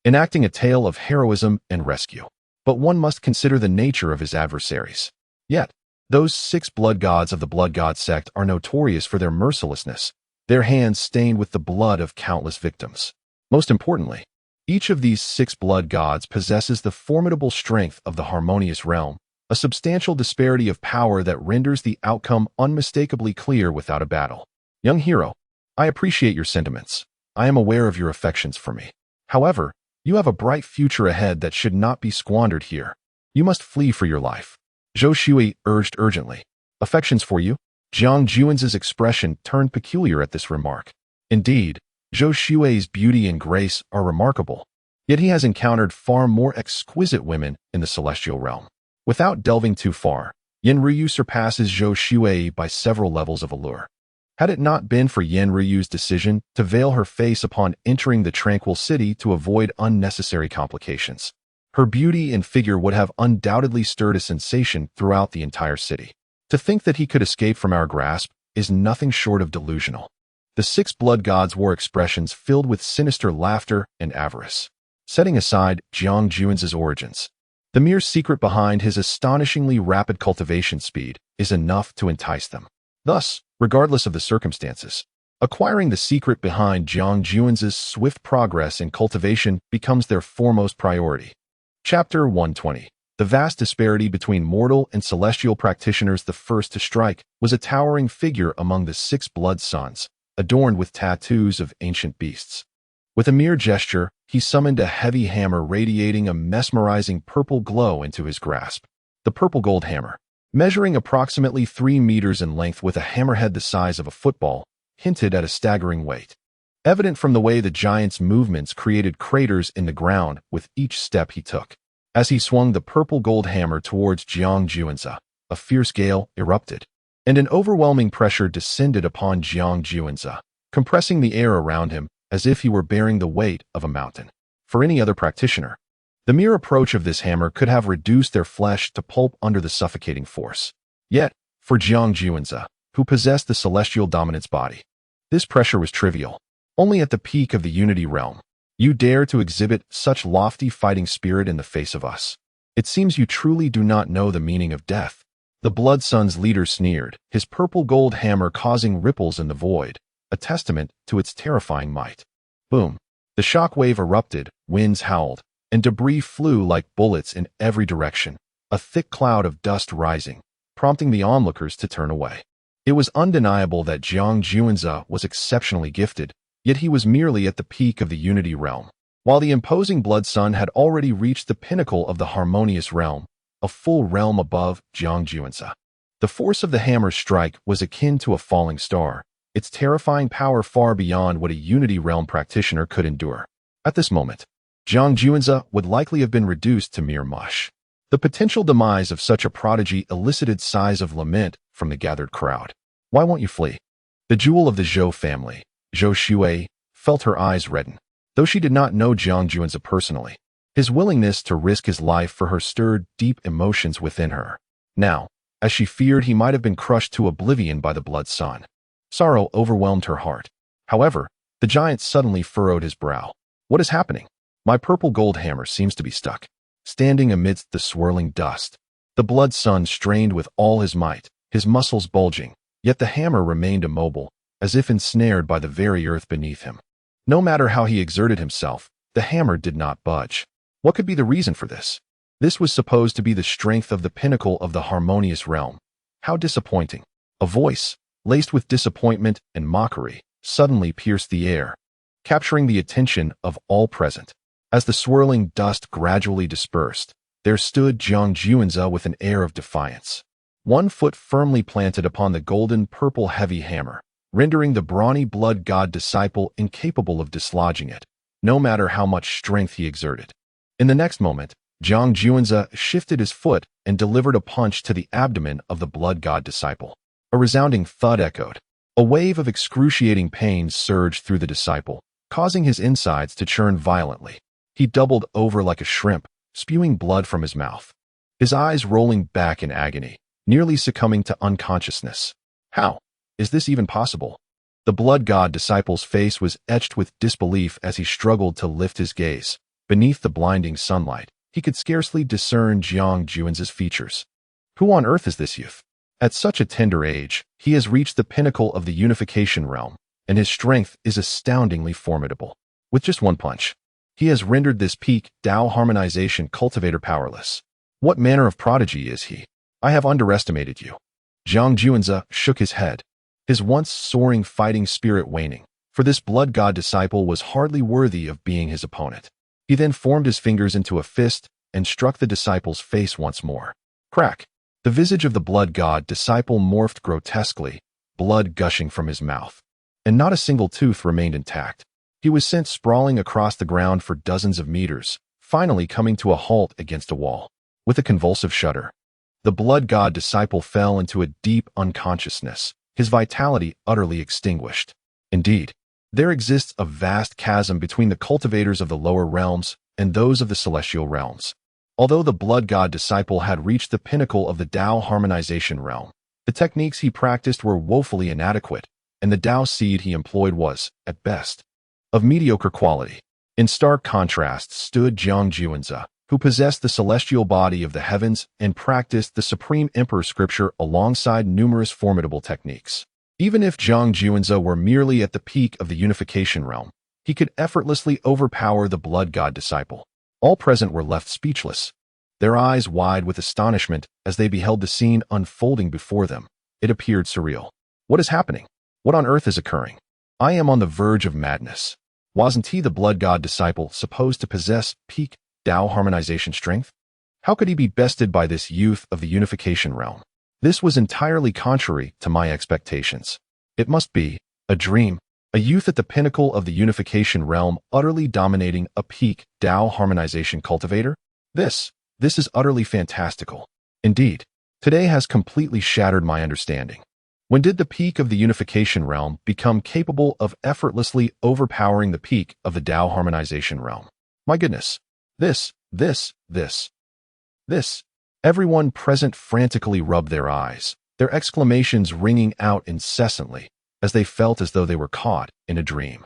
enacting a tale of heroism and rescue. But one must consider the nature of his adversaries. Yet, those 6 blood gods of the blood god sect are notorious for their mercilessness, their hands stained with the blood of countless victims. Most importantly, each of these 6 blood gods possesses the formidable strength of the harmonious realm, a substantial disparity of power that renders the outcome unmistakably clear without a battle. Young hero, I appreciate your sentiments. I am aware of your affections for me. However, you have a bright future ahead that should not be squandered here. You must flee for your life. Zhou Shuai urged urgently. Affections for you? Jiang Juanzi's expression turned peculiar at this remark. Indeed, Zhou Shuai's beauty and grace are remarkable, yet he has encountered far more exquisite women in the celestial realm. Without delving too far, Yen Ruyu surpasses Zhou Shuai by several levels of allure. Had it not been for Yen Ruyu's decision to veil her face upon entering the tranquil city to avoid unnecessary complications, her beauty and figure would have undoubtedly stirred a sensation throughout the entire city. To think that he could escape from our grasp is nothing short of delusional. The 6 blood gods wore expressions filled with sinister laughter and avarice. Setting aside Jiang Juanzi's origins, the mere secret behind his astonishingly rapid cultivation speed is enough to entice them. Thus, regardless of the circumstances, acquiring the secret behind Jiang Juanzi's swift progress in cultivation becomes their foremost priority. Chapter 120. The vast disparity between mortal and celestial practitioners. The first to strike was a towering figure among the 6 blood sons, adorned with tattoos of ancient beasts. With a mere gesture, he summoned a heavy hammer radiating a mesmerizing purple glow into his grasp. The purple gold hammer, measuring approximately 3 meters in length with a hammerhead the size of a football, hinted at a staggering weight. evident from the way the giant's movements created craters in the ground with each step he took. As he swung the purple gold hammer towards Jiang Juanzi, a fierce gale erupted, and an overwhelming pressure descended upon Jiang Juanzi, compressing the air around him as if he were bearing the weight of a mountain. For any other practitioner, the mere approach of this hammer could have reduced their flesh to pulp under the suffocating force. Yet, for Jiang Juanzi, who possessed the celestial dominance body, this pressure was trivial. Only at the peak of the Unity realm, you dare to exhibit such lofty fighting spirit in the face of us. It seems you truly do not know the meaning of death. The Blood Sun's leader sneered, his purple gold hammer causing ripples in the void, a testament to its terrifying might. Boom! The shock wave erupted, winds howled, and debris flew like bullets in every direction, a thick cloud of dust rising, prompting the onlookers to turn away. It was undeniable that Jiang Juanzi was exceptionally gifted, yet he was merely at the peak of the Unity realm, while the imposing Blood Sun had already reached the pinnacle of the Harmonious realm, a full realm above Jiang Juanzi. The force of the hammer's strike was akin to a falling star, its terrifying power far beyond what a Unity realm practitioner could endure. At this moment, Jiang Juanzi would likely have been reduced to mere mush. The potential demise of such a prodigy elicited sighs of lament from the gathered crowd. Why won't you flee? The jewel of the Zhou family, Zhou Shuai, felt her eyes redden. Though she did not know Jiang Juanzi personally, his willingness to risk his life for her stirred deep emotions within her. Now, as she feared he might have been crushed to oblivion by the Blood Sun, sorrow overwhelmed her heart. However, the giant suddenly furrowed his brow. What is happening? My purple gold hammer seems to be stuck. Standing amidst the swirling dust, the Blood Sun strained with all his might, his muscles bulging, yet the hammer remained immobile, as if ensnared by the very earth beneath him. No matter how he exerted himself, the hammer did not budge. What could be the reason for this? This was supposed to be the strength of the pinnacle of the Harmonious realm. How disappointing. A voice, laced with disappointment and mockery, suddenly pierced the air, capturing the attention of all present. As the swirling dust gradually dispersed, there stood Jiang Juanzi with an air of defiance, one foot firmly planted upon the golden purple heavy hammer, rendering the brawny blood god disciple incapable of dislodging it, no matter how much strength he exerted. In the next moment, Jiang Juanzi shifted his foot and delivered a punch to the abdomen of the blood god disciple. A resounding thud echoed. A wave of excruciating pain surged through the disciple, causing his insides to churn violently. He doubled over like a shrimp, spewing blood from his mouth, his eyes rolling back in agony, nearly succumbing to unconsciousness. How is this even possible? The blood god disciple's face was etched with disbelief as he struggled to lift his gaze. Beneath the blinding sunlight, he could scarcely discern Jiang Juanzi's features. Who on earth is this youth? At such a tender age, he has reached the pinnacle of the unification realm, and his strength is astoundingly formidable. With just one punch, he has rendered this peak Tao harmonization cultivator powerless. What manner of prodigy is he? I have underestimated you. Jiang Juanzi shook his head, his once soaring fighting spirit waning, for this blood god disciple was hardly worthy of being his opponent. He then formed his fingers into a fist and struck the disciple's face once more. Crack! The visage of the blood god disciple morphed grotesquely, blood gushing from his mouth, and not a single tooth remained intact. He was sent sprawling across the ground for dozens of meters, finally coming to a halt against a wall. With a convulsive shudder, the blood god disciple fell into a deep unconsciousness, his vitality utterly extinguished. Indeed, there exists a vast chasm between the cultivators of the lower realms and those of the celestial realms. Although the blood god disciple had reached the pinnacle of the Tao harmonization realm, the techniques he practiced were woefully inadequate, and the Tao seed he employed was, at best, of mediocre quality. In stark contrast stood Jiang Juanzi, who possessed the celestial body of the heavens and practiced the supreme emperor scripture alongside numerous formidable techniques. Even if Jiang Juanzi were merely at the peak of the unification realm, he could effortlessly overpower the blood god disciple. All present were left speechless, their eyes wide with astonishment as they beheld the scene unfolding before them. It appeared surreal. What is happening? What on earth is occurring? I am on the verge of madness. Wasn't he the blood god disciple supposed to possess peak Tao harmonization strength? How could he be bested by this youth of the unification realm? This was entirely contrary to my expectations. It must be a dream, a youth at the pinnacle of the unification realm utterly dominating a peak Tao harmonization cultivator? This is utterly fantastical. Indeed, today has completely shattered my understanding. When did the peak of the unification realm become capable of effortlessly overpowering the peak of the Tao harmonization realm? My goodness. This. Everyone present frantically rubbed their eyes, their exclamations ringing out incessantly, as they felt as though they were caught in a dream.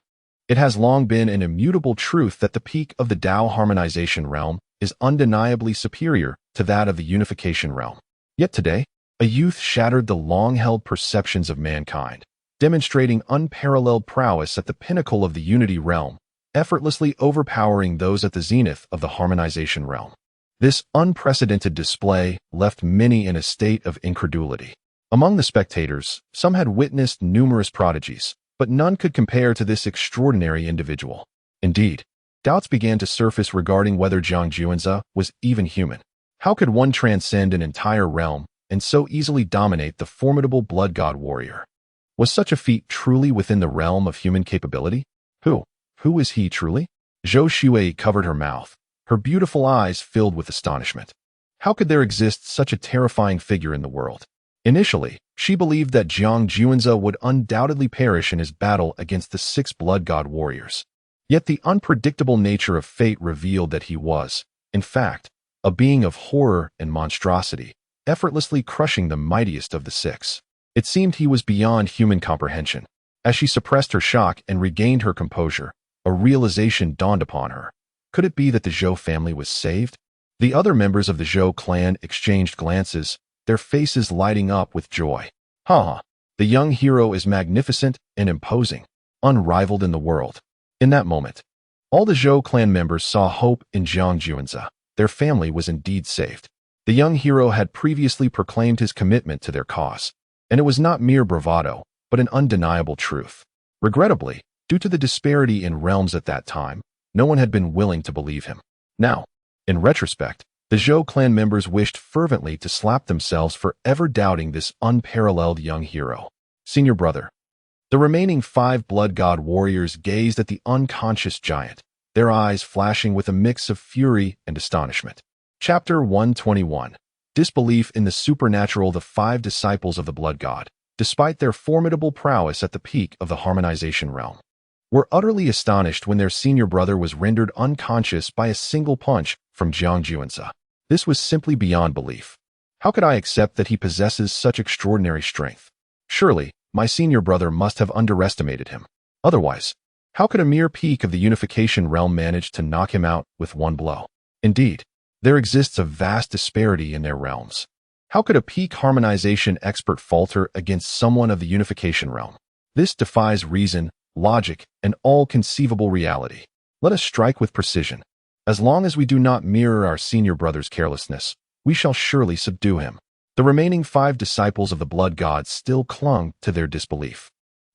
It has long been an immutable truth that the peak of the Tao harmonization realm is undeniably superior to that of the unification realm. Yet today, a youth shattered the long-held perceptions of mankind, demonstrating unparalleled prowess at the pinnacle of the unity realm, effortlessly overpowering those at the zenith of the harmonization realm. This unprecedented display left many in a state of incredulity. Among the spectators, some had witnessed numerous prodigies, but none could compare to this extraordinary individual. Indeed, doubts began to surface regarding whether Jiang Juanze was even human. How could one transcend an entire realm and so easily dominate the formidable blood god warrior? Was such a feat truly within the realm of human capability? Who is he truly? Zhou Shui covered her mouth, her beautiful eyes filled with astonishment. How could there exist such a terrifying figure in the world? Initially, she believed that Jiang Juanze would undoubtedly perish in his battle against the 6 blood god warriors. Yet the unpredictable nature of fate revealed that he was, in fact, a being of horror and monstrosity, effortlessly crushing the mightiest of the 6. It seemed he was beyond human comprehension. As she suppressed her shock and regained her composure, a realization dawned upon her. Could it be that the Zhou family was saved? The other members of the Zhou clan exchanged glances, their faces lighting up with joy. The young hero is magnificent and imposing, unrivaled in the world. In that moment, all the Zhou clan members saw hope in Jiang Juanze. Their family was indeed saved. The young hero had previously proclaimed his commitment to their cause, and it was not mere bravado, but an undeniable truth. Regrettably, due to the disparity in realms at that time, no one had been willing to believe him. Now, in retrospect, the Zhou clan members wished fervently to slap themselves for ever doubting this unparalleled young hero. Senior brother. The remaining 5 blood god warriors gazed at the unconscious giant, their eyes flashing with a mix of fury and astonishment. Chapter 121. Disbelief in the supernatural. The 5 disciples of the blood god, despite their formidable prowess at the peak of the harmonization realm, were utterly astonished when their senior brother was rendered unconscious by a single punch from Jiang Juanze. This was simply beyond belief. How could I accept that he possesses such extraordinary strength? Surely, my senior brother must have underestimated him. Otherwise, how could a mere peak of the unification realm manage to knock him out with one blow? Indeed, there exists a vast disparity in their realms. How could a peak harmonization expert falter against someone of the unification realm? This defies reason, logic, and all conceivable reality. Let us strike with precision. As long as we do not mirror our senior brother's carelessness, we shall surely subdue him. The remaining 5 disciples of the blood god still clung to their disbelief.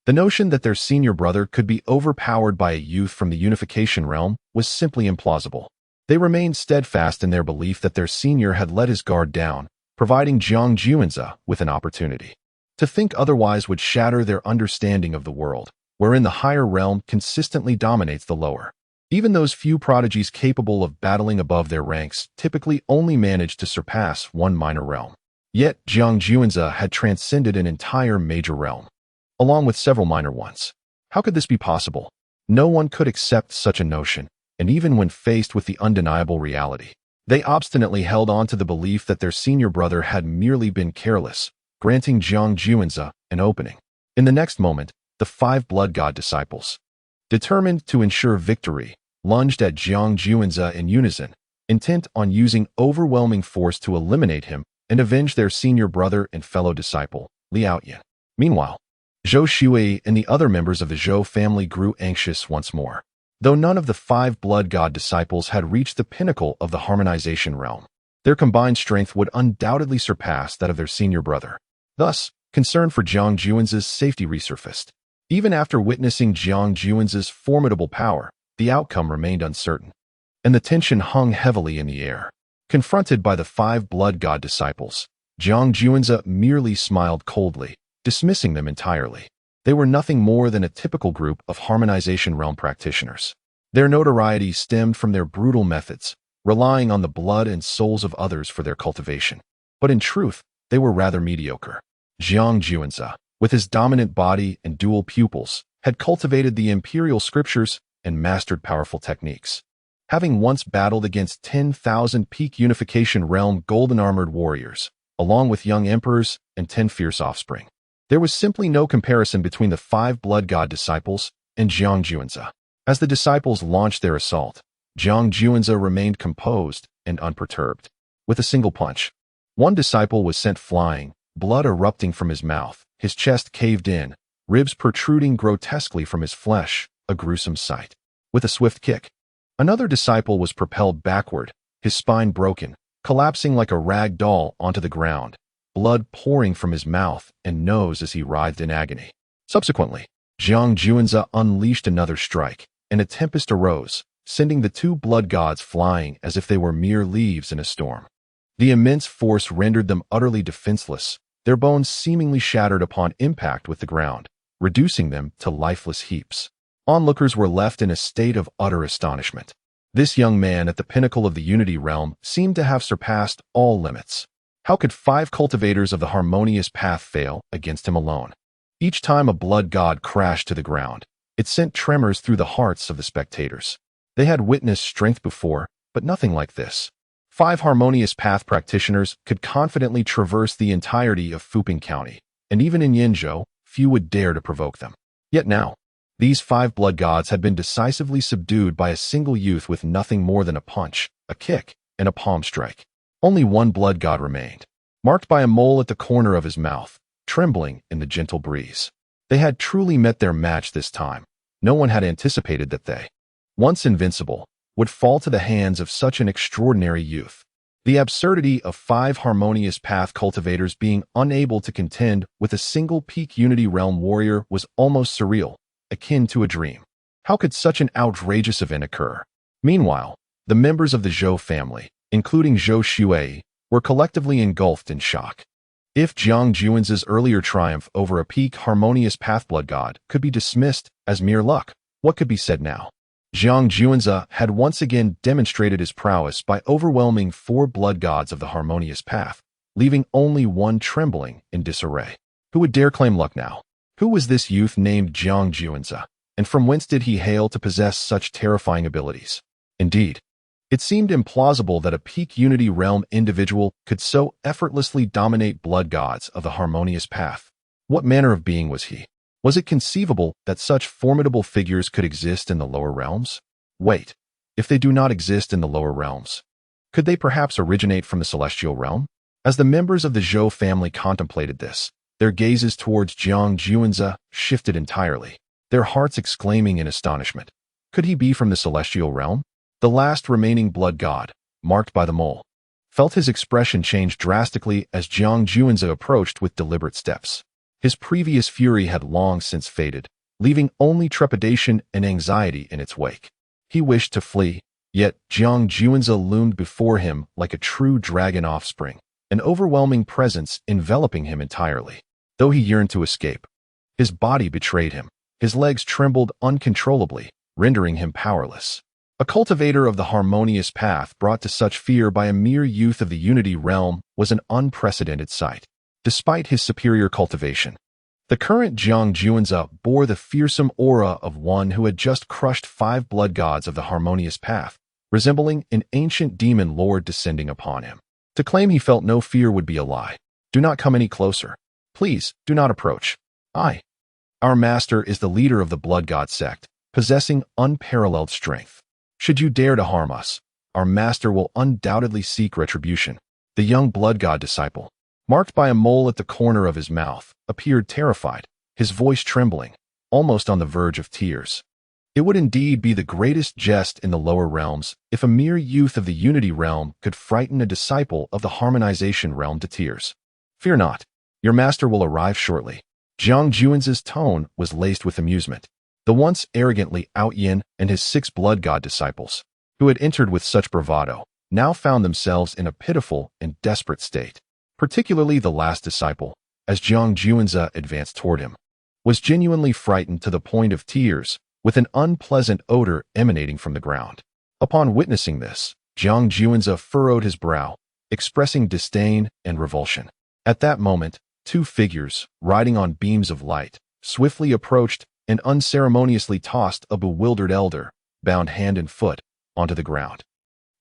The notion that their senior brother could be overpowered by a youth from the unification realm was simply implausible. They remained steadfast in their belief that their senior had let his guard down, providing Jiang Juanze with an opportunity. To think otherwise would shatter their understanding of the world, wherein the higher realm consistently dominates the lower. Even those few prodigies capable of battling above their ranks typically only manage to surpass one minor realm. Yet Jiang Juanze had transcended an entire major realm, along with several minor ones. How could this be possible? No one could accept such a notion, and even when faced with the undeniable reality, they obstinately held on to the belief that their senior brother had merely been careless, granting Jiang Juanze an opening. In the next moment, the 5 blood god disciples, determined to ensure victory, lunged at Jiang Juanze in unison, intent on using overwhelming force to eliminate him and avenge their senior brother and fellow disciple, Liao Yin. Meanwhile, Zhou Shui and the other members of the Zhou family grew anxious once more. Though none of the 5 blood god disciples had reached the pinnacle of the harmonization realm, their combined strength would undoubtedly surpass that of their senior brother. Thus, concern for Jiang Juanze's safety resurfaced. Even after witnessing Jiang Juanze's formidable power, the outcome remained uncertain, and the tension hung heavily in the air. Confronted by the 5 blood god disciples, Jiang Juanze merely smiled coldly, dismissing them entirely. They were nothing more than a typical group of harmonization realm practitioners. Their notoriety stemmed from their brutal methods, relying on the blood and souls of others for their cultivation. But in truth, they were rather mediocre. Jiang Juanzi, with his dominant body and dual pupils, had cultivated the Imperial scriptures and mastered powerful techniques. Having once battled against 10,000 peak unification realm golden-armored warriors, along with young emperors and 10 fierce offspring, there was simply no comparison between the 5 blood god disciples and Jiang Juanzi. As the disciples launched their assault, Jiang Juanzi remained composed and unperturbed. With a single punch, one disciple was sent flying, blood erupting from his mouth, his chest caved in, ribs protruding grotesquely from his flesh, a gruesome sight. With a swift kick, another disciple was propelled backward, his spine broken, collapsing like a rag doll onto the ground, blood pouring from his mouth and nose as he writhed in agony. Subsequently, Jiang Juanzi unleashed another strike, and a tempest arose, sending the 2 blood gods flying as if they were mere leaves in a storm. The immense force rendered them utterly defenseless, their bones seemingly shattered upon impact with the ground, reducing them to lifeless heaps. Onlookers were left in a state of utter astonishment. This young man at the pinnacle of the Unity realm seemed to have surpassed all limits. How could 5 cultivators of the harmonious path fail against him alone? Each time a blood god crashed to the ground, it sent tremors through the hearts of the spectators. They had witnessed strength before, but nothing like this. 5 harmonious path practitioners could confidently traverse the entirety of Fuping County, and even in Yinzhou, few would dare to provoke them. Yet now, these 5 blood gods had been decisively subdued by a single youth with nothing more than a punch, a kick, and a palm strike. Only one blood god remained, marked by a mole at the corner of his mouth, trembling in the gentle breeze. They had truly met their match this time. No one had anticipated that they, once invincible, would fall to the hands of such an extraordinary youth. The absurdity of 5 harmonious path cultivators being unable to contend with a single peak Unity realm warrior was almost surreal, akin to a dream. How could such an outrageous event occur? Meanwhile, the members of the Zhou family, including Zhou Shuai, were collectively engulfed in shock. If Jiang Juanzi's earlier triumph over a peak harmonious path blood god could be dismissed as mere luck, what could be said now? Jiang Juanzi had once again demonstrated his prowess by overwhelming 4 blood gods of the harmonious path, leaving only one trembling in disarray. Who would dare claim luck now? Who was this youth named Jiang Juanzi, and from whence did he hail to possess such terrifying abilities? Indeed, it seemed implausible that a peak Unity realm individual could so effortlessly dominate blood gods of the harmonious path. What manner of being was he? Was it conceivable that such formidable figures could exist in the lower realms? Wait, if they do not exist in the lower realms, could they perhaps originate from the celestial realm? As the members of the Zhou family contemplated this, their gazes towards Jiang Juanzi shifted entirely, their hearts exclaiming in astonishment. Could he be from the celestial realm? The last remaining blood god, marked by the mole, felt his expression change drastically as Jiang Juanzi approached with deliberate steps. His previous fury had long since faded, leaving only trepidation and anxiety in its wake. He wished to flee, yet Jiang Juanzi loomed before him like a true dragon offspring, an overwhelming presence enveloping him entirely. Though he yearned to escape, his body betrayed him. His legs trembled uncontrollably, rendering him powerless. A cultivator of the harmonious path brought to such fear by a mere youth of the Unity realm was an unprecedented sight. Despite his superior cultivation, the current Jiang Juanzi bore the fearsome aura of one who had just crushed 5 blood gods of the harmonious path, resembling an ancient demon lord descending upon him. To claim he felt no fear would be a lie. Do not come any closer. Please, do not approach. Our master is the leader of the blood god sect, possessing unparalleled strength. Should you dare to harm us, our master will undoubtedly seek retribution. The young blood god disciple, marked by a mole at the corner of his mouth, appeared terrified, his voice trembling, almost on the verge of tears. It would indeed be the greatest jest in the lower realms if a mere youth of the Unity realm could frighten a disciple of the harmonization realm to tears. Fear not, your master will arrive shortly. Jiang Juanzi's tone was laced with amusement. The once arrogantly Out Yin and his 6 blood god disciples, who had entered with such bravado, now found themselves in a pitiful and desperate state. Particularly the last disciple, as Jiang Juanzi advanced toward him. was genuinely frightened to the point of tears, with an unpleasant odor emanating from the ground. Upon witnessing this, Jiang Juanza furrowed his brow, expressing disdain and revulsion. At that moment, two figures, riding on beams of light, swiftly approached and unceremoniously tossed a bewildered elder, bound hand and foot, onto the ground.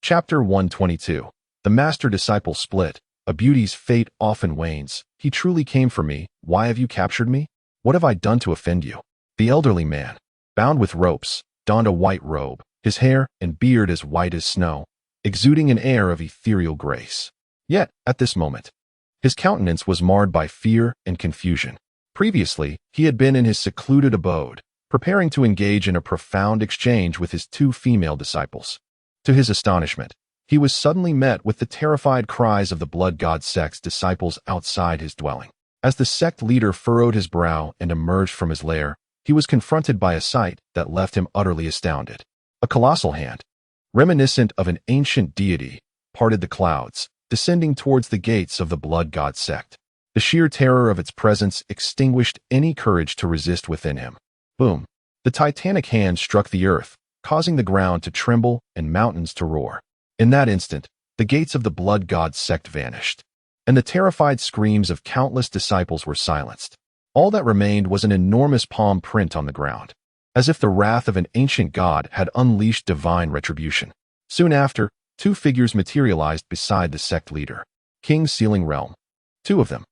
Chapter 122. The Master-Disciple Split. A beauty's fate often wanes. He truly came for me. Why have you captured me? What have I done to offend you? The elderly man, bound with ropes, donned a white robe, his hair and beard as white as snow, exuding an air of ethereal grace. Yet, at this moment, his countenance was marred by fear and confusion. Previously, he had been in his secluded abode, preparing to engage in a profound exchange with his two female disciples. To his astonishment, he was suddenly met with the terrified cries of the blood god sect's disciples outside his dwelling. As the sect leader furrowed his brow and emerged from his lair, he was confronted by a sight that left him utterly astounded. A colossal hand, reminiscent of an ancient deity, parted the clouds, descending towards the gates of the blood god sect. The sheer terror of its presence extinguished any courage to resist within him. Boom! The titanic hand struck the earth, causing the ground to tremble and mountains to roar. In that instant, the gates of the blood god sect vanished, and the terrified screams of countless disciples were silenced. All that remained was an enormous palm print on the ground, as if the wrath of an ancient god had unleashed divine retribution. Soon after, two figures materialized beside the sect leader. King's Sealing Realm. Two of them.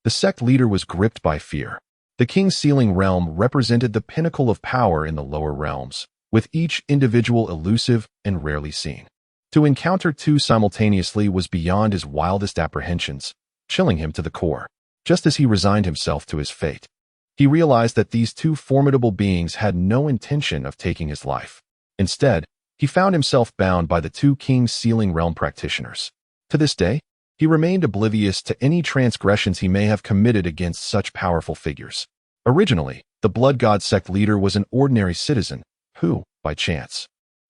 The sect leader was gripped by fear. The King's Sealing Realm represented the pinnacle of power in the lower realms, with each individual elusive and rarely seen. To encounter two simultaneously was beyond his wildest apprehensions, chilling him to the core. Just as he resigned himself to his fate, he realized that these two formidable beings had no intention of taking his life. Instead, he found himself bound by the two King's Sealing Realm practitioners. To this day, he remained oblivious to any transgressions he may have committed against such powerful figures. Originally, the Blood God sect leader was an ordinary citizen who, by chance,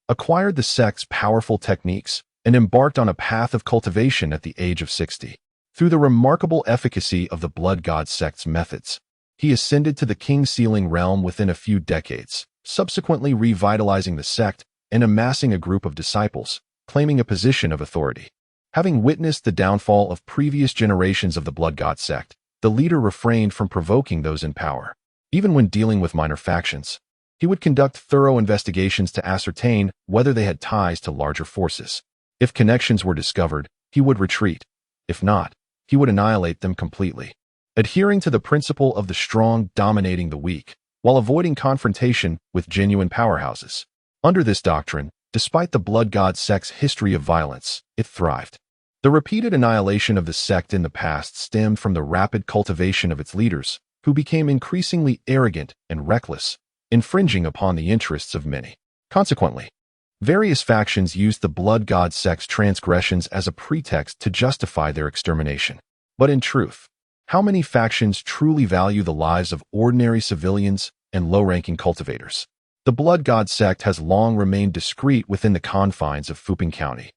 acquired the sect's powerful techniques and embarked on a path of cultivation at the age of 60. Through the remarkable efficacy of the Blood God sect's methods, he ascended to the King's Sealing Realm within a few decades, subsequently revitalizing the sect and amassing a group of disciples, claiming a position of authority. Having witnessed the downfall of previous generations of the Blood God sect, the leader refrained from provoking those in power. Even when dealing with minor factions, he would conduct thorough investigations to ascertain whether they had ties to larger forces. If connections were discovered, he would retreat. If not, he would annihilate them completely, adhering to the principle of the strong dominating the weak, while avoiding confrontation with genuine powerhouses. Under this doctrine, despite the Blood God sect's history of violence, it thrived. The repeated annihilation of the sect in the past stemmed from the rapid cultivation of its leaders, who became increasingly arrogant and reckless, infringing upon the interests of many. Consequently, various factions used the Blood God sect's transgressions as a pretext to justify their extermination. But in truth, how many factions truly value the lives of ordinary civilians and low-ranking cultivators? The Blood God sect has long remained discreet within the confines of Fuping County,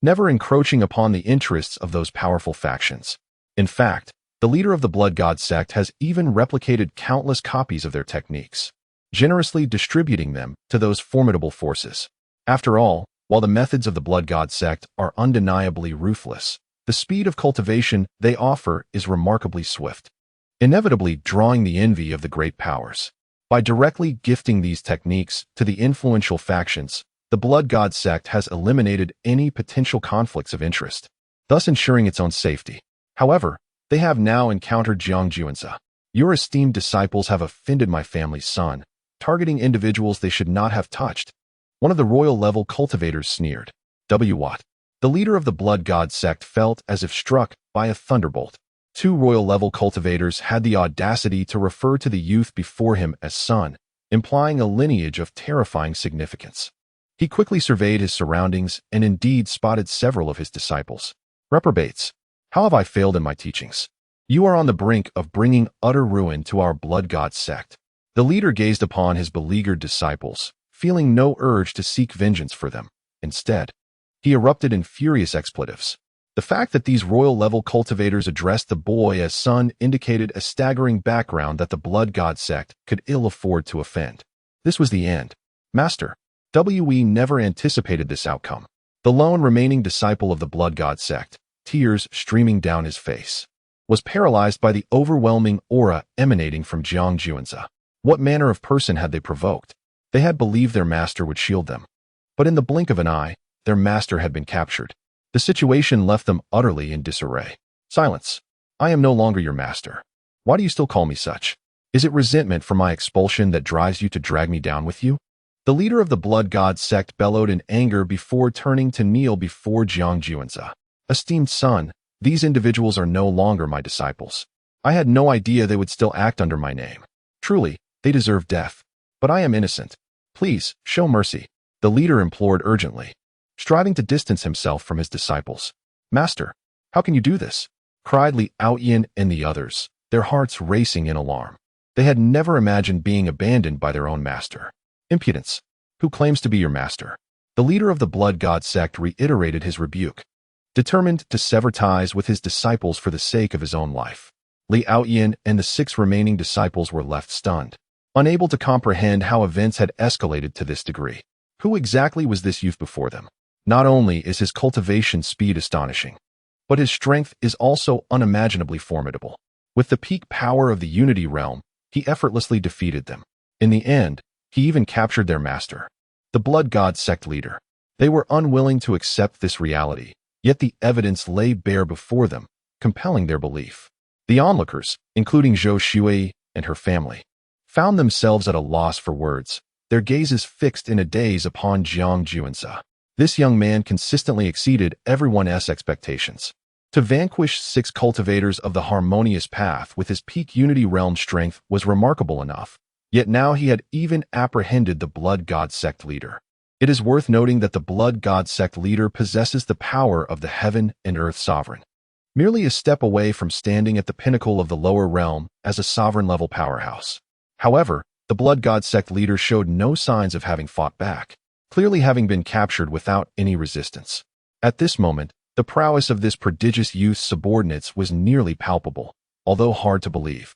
never encroaching upon the interests of those powerful factions. In fact, the leader of the Blood God sect has even replicated countless copies of their techniques, generously distributing them to those formidable forces. After all, while the methods of the Blood God sect are undeniably ruthless, the speed of cultivation they offer is remarkably swift, inevitably drawing the envy of the great powers. By directly gifting these techniques to the influential factions, the Blood God sect has eliminated any potential conflicts of interest, thus ensuring its own safety. However, they have now encountered Jiang Juanza. Your esteemed disciples have offended my family's son, targeting individuals they should not have touched. One of the royal-level cultivators sneered. What? The leader of the Blood God sect felt as if struck by a thunderbolt. Two royal-level cultivators had the audacity to refer to the youth before him as son, implying a lineage of terrifying significance. He quickly surveyed his surroundings and indeed spotted several of his disciples. Reprobates, how have I failed in my teachings? You are on the brink of bringing utter ruin to our Blood God sect. The leader gazed upon his beleaguered disciples, feeling no urge to seek vengeance for them. Instead, he erupted in furious expletives. The fact that these royal-level cultivators addressed the boy as son indicated a staggering background that the Blood God sect could ill afford to offend. This was the end. Master, we never anticipated this outcome. The lone remaining disciple of the Blood God sect, tears streaming down his face, was paralyzed by the overwhelming aura emanating from Jiang Juanzi. What manner of person had they provoked? They had believed their master would shield them. But in the blink of an eye, their master had been captured. The situation left them utterly in disarray. Silence. I am no longer your master. Why do you still call me such? Is it resentment for my expulsion that drives you to drag me down with you? The leader of the Blood God sect bellowed in anger before turning to kneel before Jiang Juanzi. Esteemed son, these individuals are no longer my disciples. I had no idea they would still act under my name. Truly, they deserve death. But I am innocent. Please, show mercy. The leader implored urgently, striving to distance himself from his disciples. Master, how can you do this? Cried Li Aoyan and the others, their hearts racing in alarm. They had never imagined being abandoned by their own master. Impudence. Who claims to be your master? The leader of the Blood God sect reiterated his rebuke, determined to sever ties with his disciples for the sake of his own life. Li Aoyan and the 6 remaining disciples were left stunned, unable to comprehend how events had escalated to this degree. Who exactly was this youth before them? Not only is his cultivation speed astonishing, but his strength is also unimaginably formidable. With the peak power of the Unity realm, he effortlessly defeated them. In the end, he even captured their master, the Blood God sect leader. They were unwilling to accept this reality, yet the evidence lay bare before them, compelling their belief. The onlookers, including Zhou Shui and her family, found themselves at a loss for words, their gazes fixed in a daze upon Jiang Juanzi. This young man consistently exceeded everyone's expectations. To vanquish 6 cultivators of the harmonious path with his peak Unity realm strength was remarkable enough, yet now he had even apprehended the Blood God sect leader. It is worth noting that the Blood God sect leader possesses the power of the heaven and earth sovereign, merely a step away from standing at the pinnacle of the lower realm as a sovereign-level powerhouse. However, the Blood God sect leader showed no signs of having fought back, clearly having been captured without any resistance. At this moment, the prowess of this prodigious youth's subordinates was nearly palpable, although hard to believe.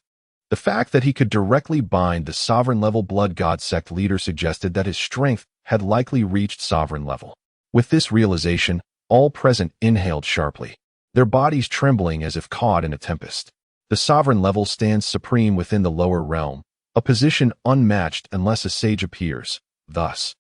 The fact that he could directly bind the sovereign-level Blood God sect leader suggested that his strength had likely reached sovereign level. With this realization, all present inhaled sharply, their bodies trembling as if caught in a tempest. The sovereign level stands supreme within the lower realm, a position unmatched unless a sage appears. Thus,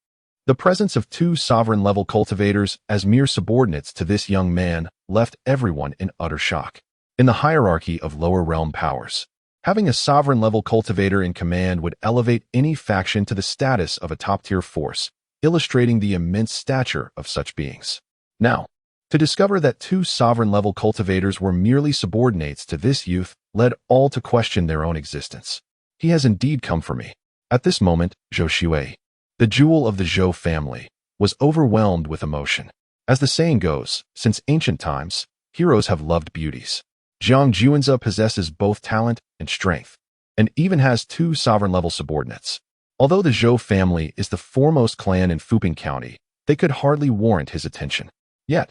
the presence of 2 sovereign-level cultivators as mere subordinates to this young man left everyone in utter shock. In the hierarchy of lower realm powers, having a sovereign-level cultivator in command would elevate any faction to the status of a top-tier force, illustrating the immense stature of such beings. Now, to discover that 2 sovereign-level cultivators were merely subordinates to this youth led all to question their own existence. He has indeed come for me. At this moment, Zhou Shui, the jewel of the Zhou family, was overwhelmed with emotion. As the saying goes, since ancient times, heroes have loved beauties. Jiang Juanzi possesses both talent and strength, and even has 2 sovereign-level subordinates. Although the Zhou family is the foremost clan in Fuping County, they could hardly warrant his attention. Yet,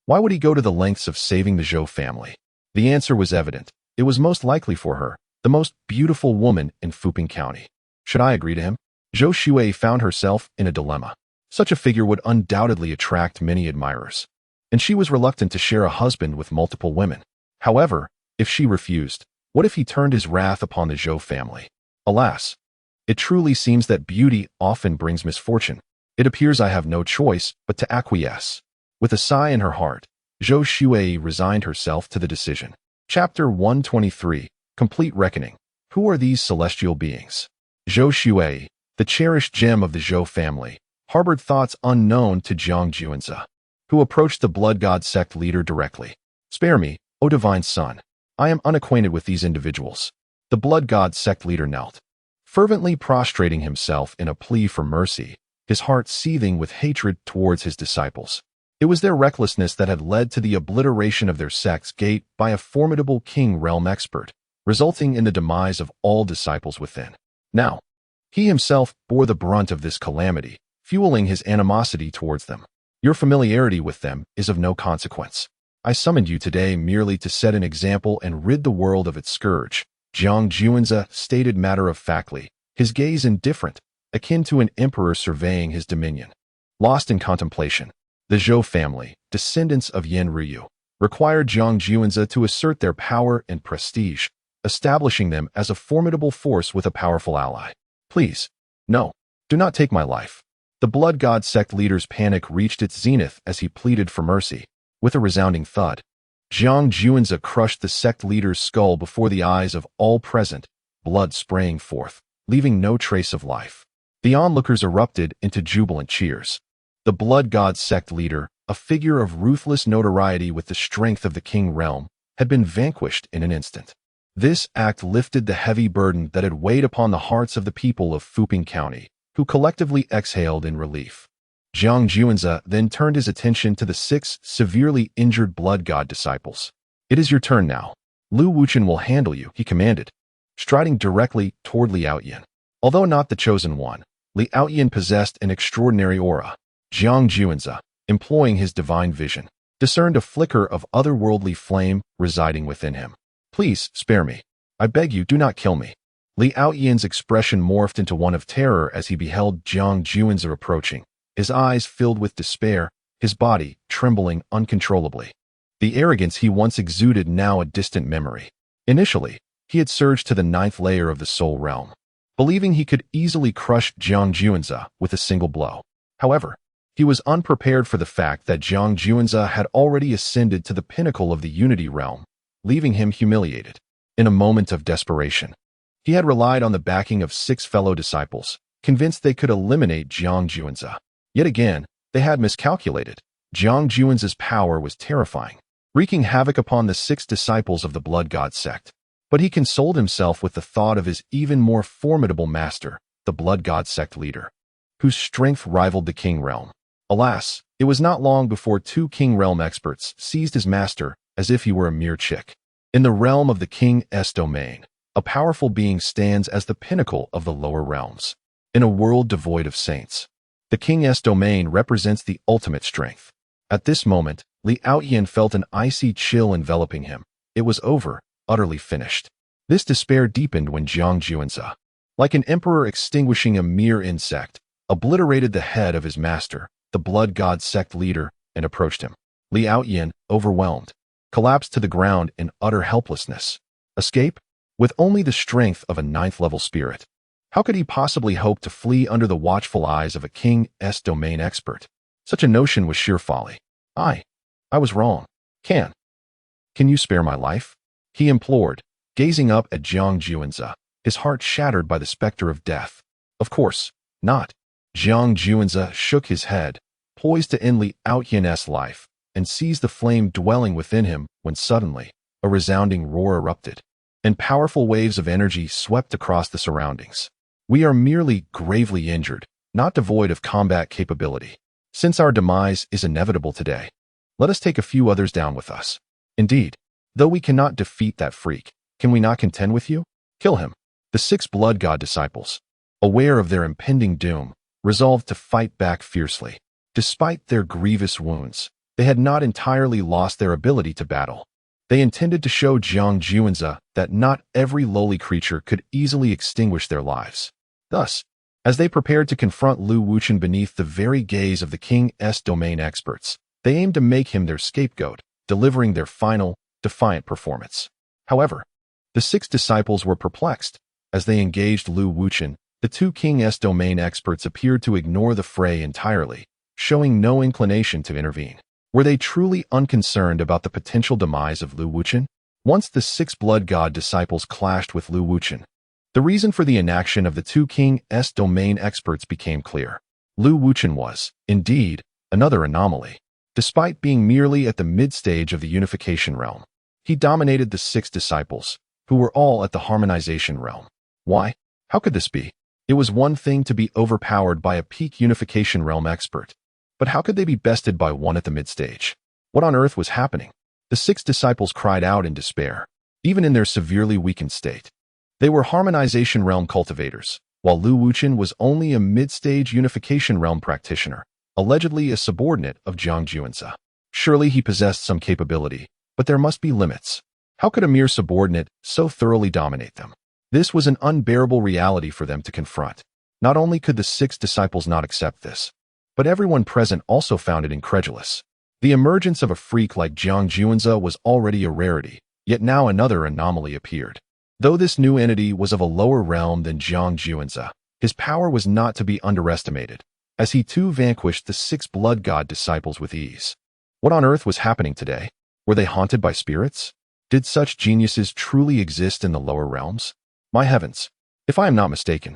why would he go to the lengths of saving the Zhou family? The answer was evident. It was most likely for her, the most beautiful woman in Fuping County. Should I agree to him? Zhou Shui found herself in a dilemma. Such a figure would undoubtedly attract many admirers, and she was reluctant to share a husband with multiple women. However, if she refused, what if he turned his wrath upon the Zhou family? Alas, it truly seems that beauty often brings misfortune. It appears I have no choice but to acquiesce. With a sigh in her heart, Zhou Shui resigned herself to the decision. Chapter 123, Complete Reckoning. Who are these celestial beings? Zhou Shui, the cherished gem of the Zhou family, harbored thoughts unknown to Jiang Juanzi, who approached the Blood God sect leader directly. Spare me, O divine son. I am unacquainted with these individuals. The Blood God sect leader knelt, fervently prostrating himself in a plea for mercy, his heart seething with hatred towards his disciples. It was their recklessness that had led to the obliteration of their sect's gate by a formidable king realm expert, resulting in the demise of all disciples within. Now, he himself bore the brunt of this calamity, fueling his animosity towards them. Your familiarity with them is of no consequence. I summoned you today merely to set an example and rid the world of its scourge, Jiang Juanzi stated matter-of-factly, his gaze indifferent, akin to an emperor surveying his dominion. Lost in contemplation, the Zhou family, descendants of Yan Ruyu, required Jiang Juanzi to assert their power and prestige, establishing them as a formidable force with a powerful ally. Please, no, do not take my life. The Blood God sect leader's panic reached its zenith as he pleaded for mercy. With a resounding thud, Jiang Juanzi crushed the sect leader's skull before the eyes of all present, blood spraying forth, leaving no trace of life. The onlookers erupted into jubilant cheers. The Blood God sect leader, a figure of ruthless notoriety with the strength of the King realm, had been vanquished in an instant. This act lifted the heavy burden that had weighed upon the hearts of the people of Fuping County, who collectively exhaled in relief. Jiang Juanzi then turned his attention to the 6 severely injured Blood God disciples. It is your turn now. Lu Wuchen will handle you, he commanded, striding directly toward Li Aoyan. Although not the chosen one, Li Aoyan possessed an extraordinary aura. Jiang Juanzi, employing his divine vision, discerned a flicker of otherworldly flame residing within him. Please, spare me. I beg you, do not kill me. Li Aoyan's expression morphed into one of terror as he beheld Jiang Juanzi approaching, his eyes filled with despair, his body trembling uncontrollably. The arrogance he once exuded now a distant memory. Initially, he had surged to the 9th layer of the soul realm, believing he could easily crush Jiang Juanzi with a single blow. However, he was unprepared for the fact that Jiang Juanzi had already ascended to the pinnacle of the unity realm, leaving him humiliated. In a moment of desperation, he had relied on the backing of 6 fellow disciples, convinced they could eliminate Jiang Juanzi. Yet again, they had miscalculated. Jiang Juanzi's power was terrifying, wreaking havoc upon the 6 disciples of the Blood God sect. But he consoled himself with the thought of his even more formidable master, the Blood God sect leader, whose strength rivaled the King realm. Alas, it was not long before 2 King realm experts seized his master as if he were a mere chick. In the realm of the King's domain, a powerful being stands as the pinnacle of the lower realms. In a world devoid of saints, the King's domain represents the ultimate strength. At this moment, Li Aoyan felt an icy chill enveloping him. It was over, utterly finished. This despair deepened when Jiang Juanzi, like an emperor extinguishing a mere insect, obliterated the head of his master, the Blood God sect leader, and approached him. Li Aoyan, overwhelmed, collapsed to the ground in utter helplessness. Escape? With only the strength of a 9th-level spirit, how could he possibly hope to flee under the watchful eyes of a King's domain expert? Such a notion was sheer folly. I was wrong. Can you spare my life? He implored, gazing up at Jiang Juanzi, his heart shattered by the specter of death. Of course, not. Jiang Juanzi shook his head, poised to end Li Aoyan's life, and seize the flame dwelling within him when suddenly, a resounding roar erupted, and powerful waves of energy swept across the surroundings. We are merely gravely injured, not devoid of combat capability. Since our demise is inevitable today, let us take a few others down with us. Indeed, though we cannot defeat that freak, can we not contend with you? Kill him. The 6 Blood God disciples, aware of their impending doom, resolved to fight back fiercely. Despite their grievous wounds, they had not entirely lost their ability to battle. They intended to show Jiang Juanzi that not every lowly creature could easily extinguish their lives. Thus, as they prepared to confront Lu Wuchen beneath the very gaze of the King's domain experts, they aimed to make him their scapegoat, delivering their final, defiant performance. However, the 6 disciples were perplexed. As they engaged Lu Wuchen, the 2 King's domain experts appeared to ignore the fray entirely, showing no inclination to intervene. Were they truly unconcerned about the potential demise of Lu Wuchen? Once the 6 Blood God disciples clashed with Lu Wuchen, the reason for the inaction of the 2 King's domain experts became clear. Lu Wuchen was, indeed, another anomaly. Despite being merely at the mid-stage of the unification realm, he dominated the 6 disciples, who were all at the harmonization realm. Why? How could this be? It was one thing to be overpowered by a peak unification realm expert, but how could they be bested by one at the mid-stage? What on earth was happening? The 6 disciples cried out in despair, even in their severely weakened state. They were harmonization realm cultivators, while Lu Wuchen was only a mid-stage unification realm practitioner, allegedly a subordinate of Jiang Juanzi. Surely he possessed some capability, but there must be limits. How could a mere subordinate so thoroughly dominate them? This was an unbearable reality for them to confront. Not only could the 6 disciples not accept this, but everyone present also found it incredulous. The emergence of a freak like Jiang Juanzi was already a rarity, yet now another anomaly appeared. Though this new entity was of a lower realm than Jiang Juanzi, his power was not to be underestimated, as he too vanquished the 6 blood god disciples with ease. What on earth was happening today? Were they haunted by spirits? Did such geniuses truly exist in the lower realms? My heavens, if I am not mistaken,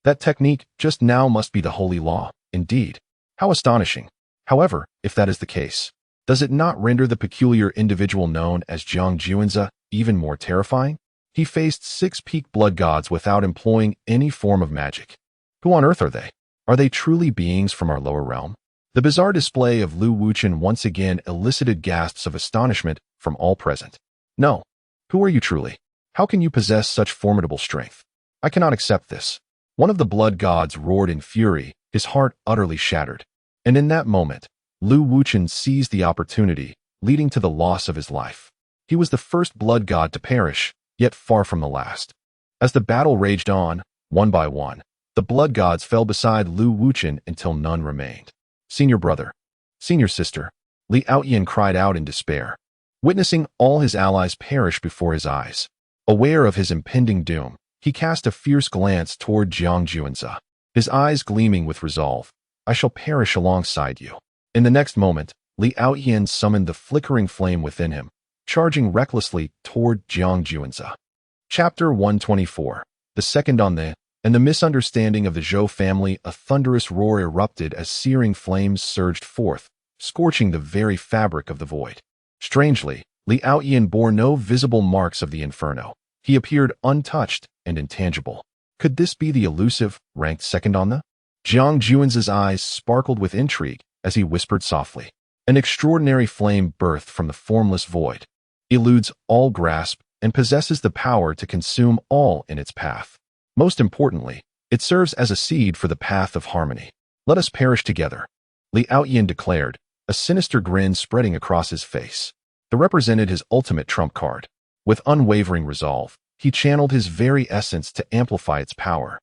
that technique just now must be the holy law. Indeed. How astonishing. However, if that is the case, does it not render the peculiar individual known as Jiang Juanzi even more terrifying? He faced 6 peak blood gods without employing any form of magic. Who on earth are they? Are they truly beings from our lower realm? The bizarre display of Lu Wuchen once again elicited gasps of astonishment from all present. No. Who are you truly? How can you possess such formidable strength? I cannot accept this. One of the blood gods roared in fury, his heart utterly shattered. And in that moment, Lu Wuchen seized the opportunity, leading to the loss of his life. He was the first blood god to perish, yet far from the last. As the battle raged on, one by one, the blood gods fell beside Lu Wuchen until none remained. Senior brother, senior sister, Li Outyin cried out in despair, witnessing all his allies perish before his eyes. Aware of his impending doom, he cast a fierce glance toward Jiang Juanzi, his eyes gleaming with resolve. I shall perish alongside you. In the next moment, Li Outyin summoned the flickering flame within him, charging recklessly toward Jiang Juanzi. Chapter 124. The second on the and the misunderstanding of the Zhou family. A thunderous roar erupted as searing flames surged forth, scorching the very fabric of the void. Strangely, Li Outyin bore no visible marks of the inferno. He appeared untouched and intangible. Could this be the elusive, ranked second on the? Jiang Juanzi's eyes sparkled with intrigue as he whispered softly. An extraordinary flame birthed from the formless void, eludes all grasp, and possesses the power to consume all in its path. Most importantly, it serves as a seed for the path of harmony. Let us perish together, Li Outyin declared, a sinister grin spreading across his face. It represented his ultimate trump card. With unwavering resolve, he channeled his very essence to amplify its power,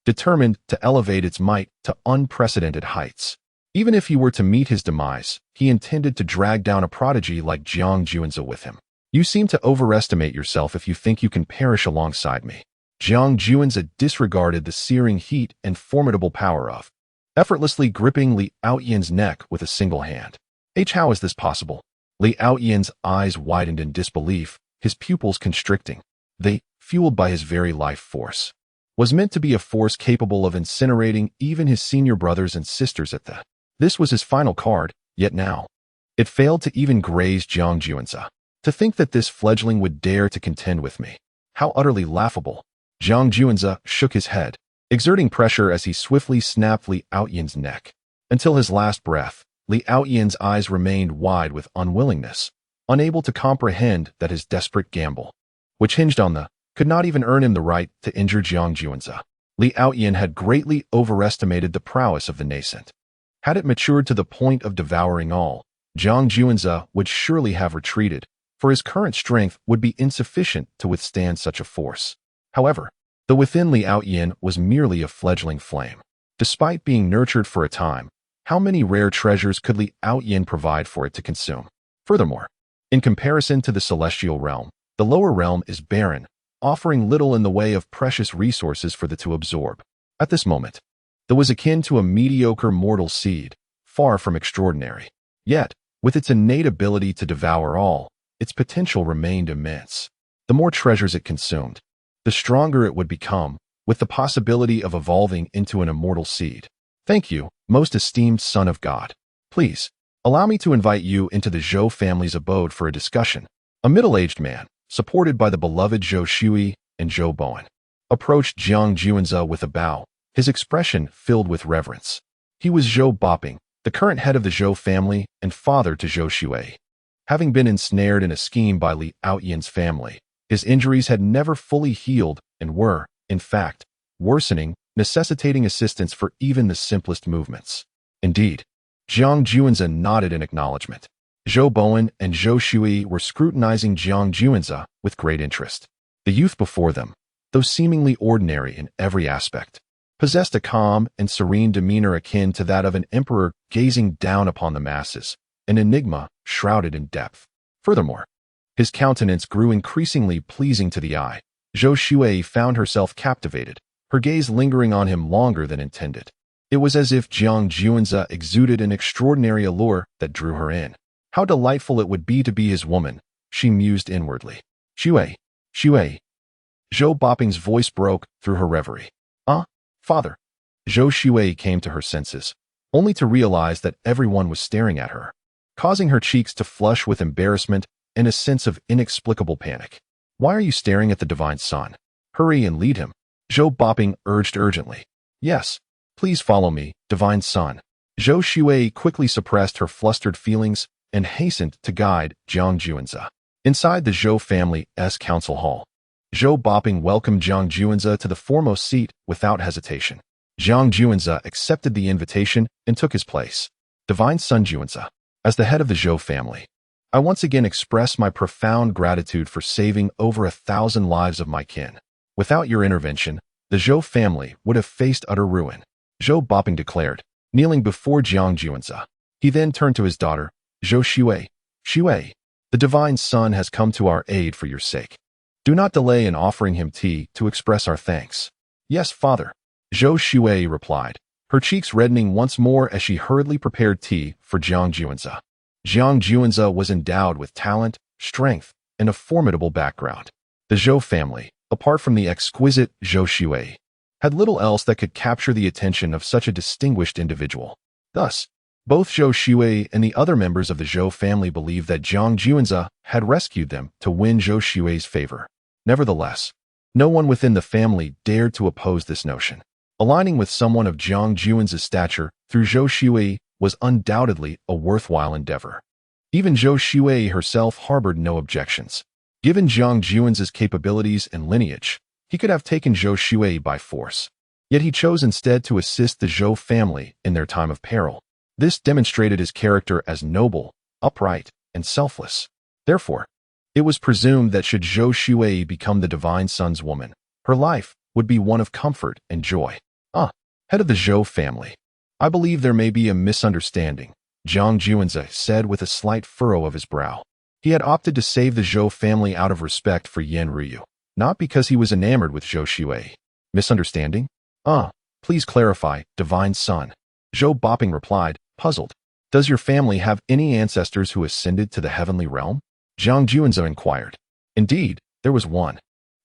determined to elevate its might to unprecedented heights. Even if he were to meet his demise, he intended to drag down a prodigy like Jiang Juanzi with him. You seem to overestimate yourself if you think you can perish alongside me. Jiang Juanzi disregarded the searing heat and formidable power of, effortlessly gripping Li Outyin's neck with a single hand. How is this possible? Li Outyin's eyes widened in disbelief, his pupils constricting. They, fueled by his very life force, was meant to be a force capable of incinerating even his senior brothers and sisters at the. This was his final card, yet now, it failed to even graze Jiang Juanzi. To think that this fledgling would dare to contend with me. How utterly laughable. Jiang Juanzi shook his head, exerting pressure as he swiftly snapped Li Outyin's neck. Until his last breath, Li Outyin's eyes remained wide with unwillingness, unable to comprehend that his desperate gamble, which hinged on the, could not even earn him the right to injure Jiang Juanzi. Li Outyin had greatly overestimated the prowess of the nascent. Had it matured to the point of devouring all, Jiang Juanzi would surely have retreated, for his current strength would be insufficient to withstand such a force. However, the within Li Outyin was merely a fledgling flame. Despite being nurtured for a time, how many rare treasures could Li Outyin provide for it to consume? Furthermore, in comparison to the celestial realm, the lower realm is barren, offering little in the way of precious resources for the to absorb. At this moment, it was akin to a mediocre mortal seed, far from extraordinary. Yet, with its innate ability to devour all, its potential remained immense. The more treasures it consumed, the stronger it would become, with the possibility of evolving into an immortal seed. Thank you, most esteemed Son of God. Please, allow me to invite you into the Zhou family's abode for a discussion. A middle-aged man, supported by the beloved Zhou Shui and Zhou Bowen, approached Jiang Juanzi with a bow, his expression filled with reverence. He was Zhou Boping, the current head of the Zhou family and father to Zhou Shui. Having been ensnared in a scheme by Li Outyin's family, his injuries had never fully healed and were, in fact, worsening, necessitating assistance for even the simplest movements. Indeed, Jiang Juanzi nodded in acknowledgement. Zhou Bowen and Zhou Shui were scrutinizing Jiang Juanze with great interest. The youth before them, though seemingly ordinary in every aspect, possessed a calm and serene demeanor akin to that of an emperor gazing down upon the masses, an enigma shrouded in depth. Furthermore, his countenance grew increasingly pleasing to the eye. Zhou Shui found herself captivated, her gaze lingering on him longer than intended. It was as if Jiang Juanze exuded an extraordinary allure that drew her in. How delightful it would be to be his woman, she mused inwardly. Shui, Shui. Zhou Boping's voice broke through her reverie. Father. Zhou Shui came to her senses, only to realize that everyone was staring at her, causing her cheeks to flush with embarrassment and a sense of inexplicable panic. Why are you staring at the divine son? Hurry and lead him. Zhou Boping urged urgently. Yes, please follow me, divine son. Zhou Shui quickly suppressed her flustered feelings and hastened to guide Jiang Juanze. Inside the Zhou family's council hall, Zhou Boping welcomed Jiang Juanze to the foremost seat without hesitation. Jiang Juanze accepted the invitation and took his place. Divine son Juanze, as the head of the Zhou family, I once again express my profound gratitude for saving over 1,000 lives of my kin. Without your intervention, the Zhou family would have faced utter ruin, Zhou Boping declared, kneeling before Jiang Juanze. He then turned to his daughter, Zhou Shui. Shui, the divine son has come to our aid for your sake. Do not delay in offering him tea to express our thanks. Yes, father, Zhou Shui replied, her cheeks reddening once more as she hurriedly prepared tea for Jiang Juanze. Jiang Juanze was endowed with talent, strength, and a formidable background. The Zhou family, apart from the exquisite Zhou Shui, had little else that could capture the attention of such a distinguished individual. Thus, both Zhou Shui and the other members of the Zhou family believed that Jiang Juanze had rescued them to win Zhou Shui's favor. Nevertheless, no one within the family dared to oppose this notion. Aligning with someone of Jiang Juanze's stature through Zhou Shui was undoubtedly a worthwhile endeavor. Even Zhou Shui herself harbored no objections. Given Jiang Juanze's capabilities and lineage, he could have taken Zhou Shui by force. Yet he chose instead to assist the Zhou family in their time of peril. This demonstrated his character as noble, upright, and selfless. Therefore, it was presumed that should Zhou Shui become the divine son's woman, her life would be one of comfort and joy. Head of the Zhou family. I believe there may be a misunderstanding, Jiang Juanze said with a slight furrow of his brow. He had opted to save the Zhou family out of respect for Yan Ruyu, not because he was enamored with Zhou Shui. Misunderstanding? Please clarify, divine son. Zhou Boping replied, puzzled. Does your family have any ancestors who ascended to the heavenly realm? Jiang Juanze inquired. Indeed, there was one.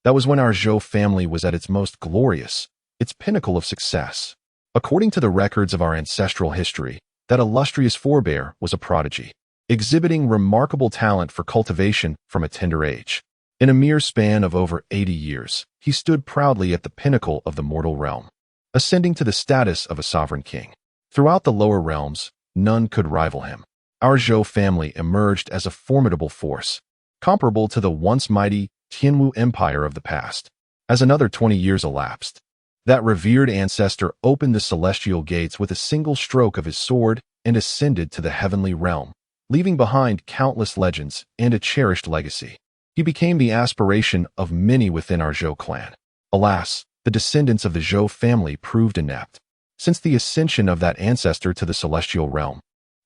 That was when our Zhou family was at its most glorious, its pinnacle of success. According to the records of our ancestral history, that illustrious forebear was a prodigy, exhibiting remarkable talent for cultivation from a tender age. In a mere span of over 80 years, he stood proudly at the pinnacle of the mortal realm, ascending to the status of a sovereign king. Throughout the lower realms, none could rival him. Our Zhou family emerged as a formidable force, comparable to the once mighty Tianwu Empire of the past. As another 20 years elapsed, that revered ancestor opened the celestial gates with a single stroke of his sword and ascended to the heavenly realm, leaving behind countless legends and a cherished legacy. He became the aspiration of many within our Zhou clan. Alas, the descendants of the Zhou family proved inept. Since the ascension of that ancestor to the celestial realm,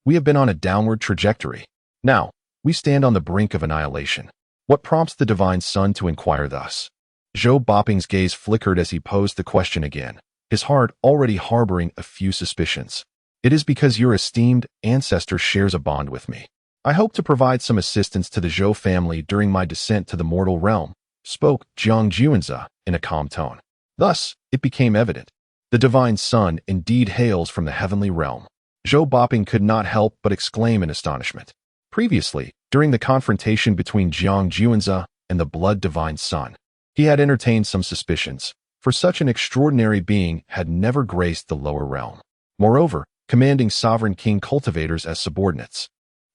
we have been on a downward trajectory. Now, we stand on the brink of annihilation. What prompts the divine son to inquire thus? Zhou Boping's gaze flickered as he posed the question again, his heart already harboring a few suspicions. It is because your esteemed ancestor shares a bond with me. I hope to provide some assistance to the Zhou family during my descent to the mortal realm, spoke Jiang Juanze in a calm tone. Thus, it became evident. The divine son indeed hails from the heavenly realm. Zhou Boping could not help but exclaim in astonishment. Previously, during the confrontation between Jiang Juanze and the blood divine son, he had entertained some suspicions, for such an extraordinary being had never graced the lower realm. Moreover, commanding sovereign king cultivators as subordinates,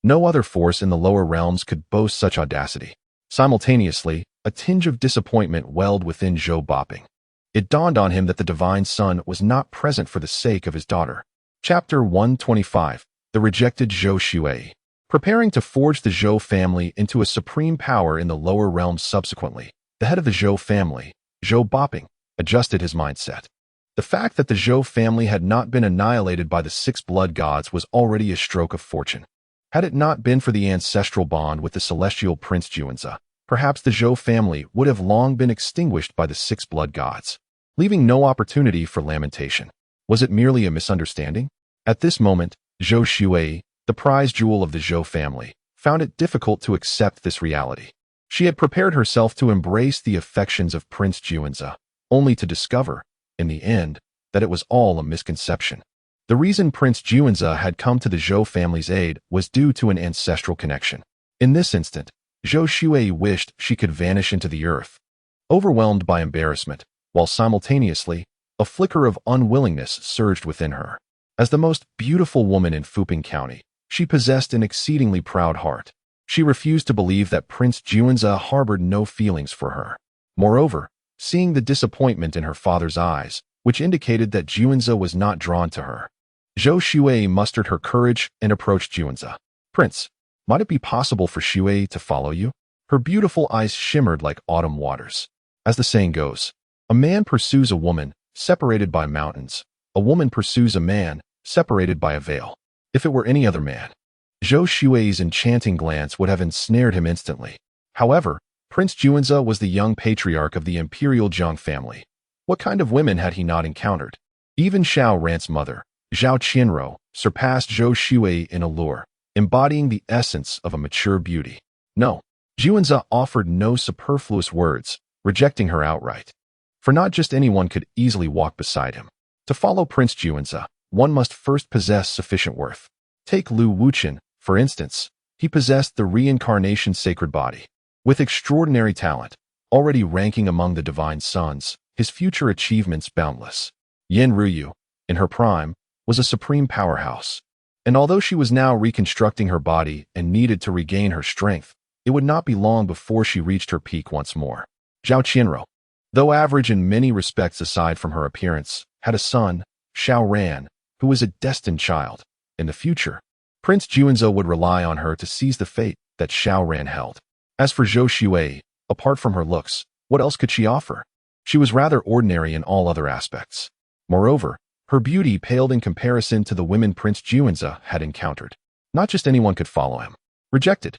no other force in the lower realms could boast such audacity. Simultaneously, a tinge of disappointment welled within Zhou Boping. It dawned on him that the divine son was not present for the sake of his daughter. Chapter 125. The Rejected Zhou Shui. preparing to forge the Zhou family into a supreme power in the lower realms subsequently. The head of the Zhou family, Zhou Boping, adjusted his mindset. The fact that the Zhou family had not been annihilated by the six blood gods was already a stroke of fortune. Had it not been for the ancestral bond with the celestial Prince Juanza, perhaps the Zhou family would have long been extinguished by the six blood gods, leaving no opportunity for lamentation. Was it merely a misunderstanding? At this moment, Zhou Shuai, the prize jewel of the Zhou family, found it difficult to accept this reality. She had prepared herself to embrace the affections of Prince Juanza, only to discover, in the end, that it was all a misconception. The reason Prince Juanza had come to the Zhou family's aid was due to an ancestral connection. In this instant, Zhou Shuai wished she could vanish into the earth, overwhelmed by embarrassment, while simultaneously, a flicker of unwillingness surged within her. As the most beautiful woman in Fuping County, she possessed an exceedingly proud heart. She refused to believe that Prince Juanza harbored no feelings for her. Moreover, seeing the disappointment in her father's eyes, which indicated that Juanza was not drawn to her, Zhou Shuai mustered her courage and approached Juanza. "Prince, might it be possible for Shuai to follow you?" Her beautiful eyes shimmered like autumn waters. As the saying goes, a man pursues a woman, separated by mountains. A woman pursues a man, separated by a veil. If it were any other man, Zhou Shuai's enchanting glance would have ensnared him instantly. However, Prince Juanza was the young patriarch of the Imperial Zhang family. What kind of women had he not encountered? Even Xiao Rant's mother, Zhao Qianrou, surpassed Zhou Shuai in allure, embodying the essence of a mature beauty. No, Juanza offered no superfluous words, rejecting her outright. For not just anyone could easily walk beside him. To follow Prince Juanza, one must first possess sufficient worth. Take Lu Wuchen, for instance. He possessed the reincarnation sacred body. With extraordinary talent, already ranking among the divine sons, his future achievements boundless. Yin Ruyu, in her prime, was a supreme powerhouse. And although she was now reconstructing her body and needed to regain her strength, it would not be long before she reached her peak once more. Zhao Qianrou, though average in many respects aside from her appearance, had a son, Xiao Ran, who was a destined child. In the future, Prince Juanza would rely on her to seize the fate that Xiao Ran held. As for Zhou Shuai, apart from her looks, what else could she offer? She was rather ordinary in all other aspects. Moreover, her beauty paled in comparison to the women Prince Juanza had encountered. Not just anyone could follow him. Rejected.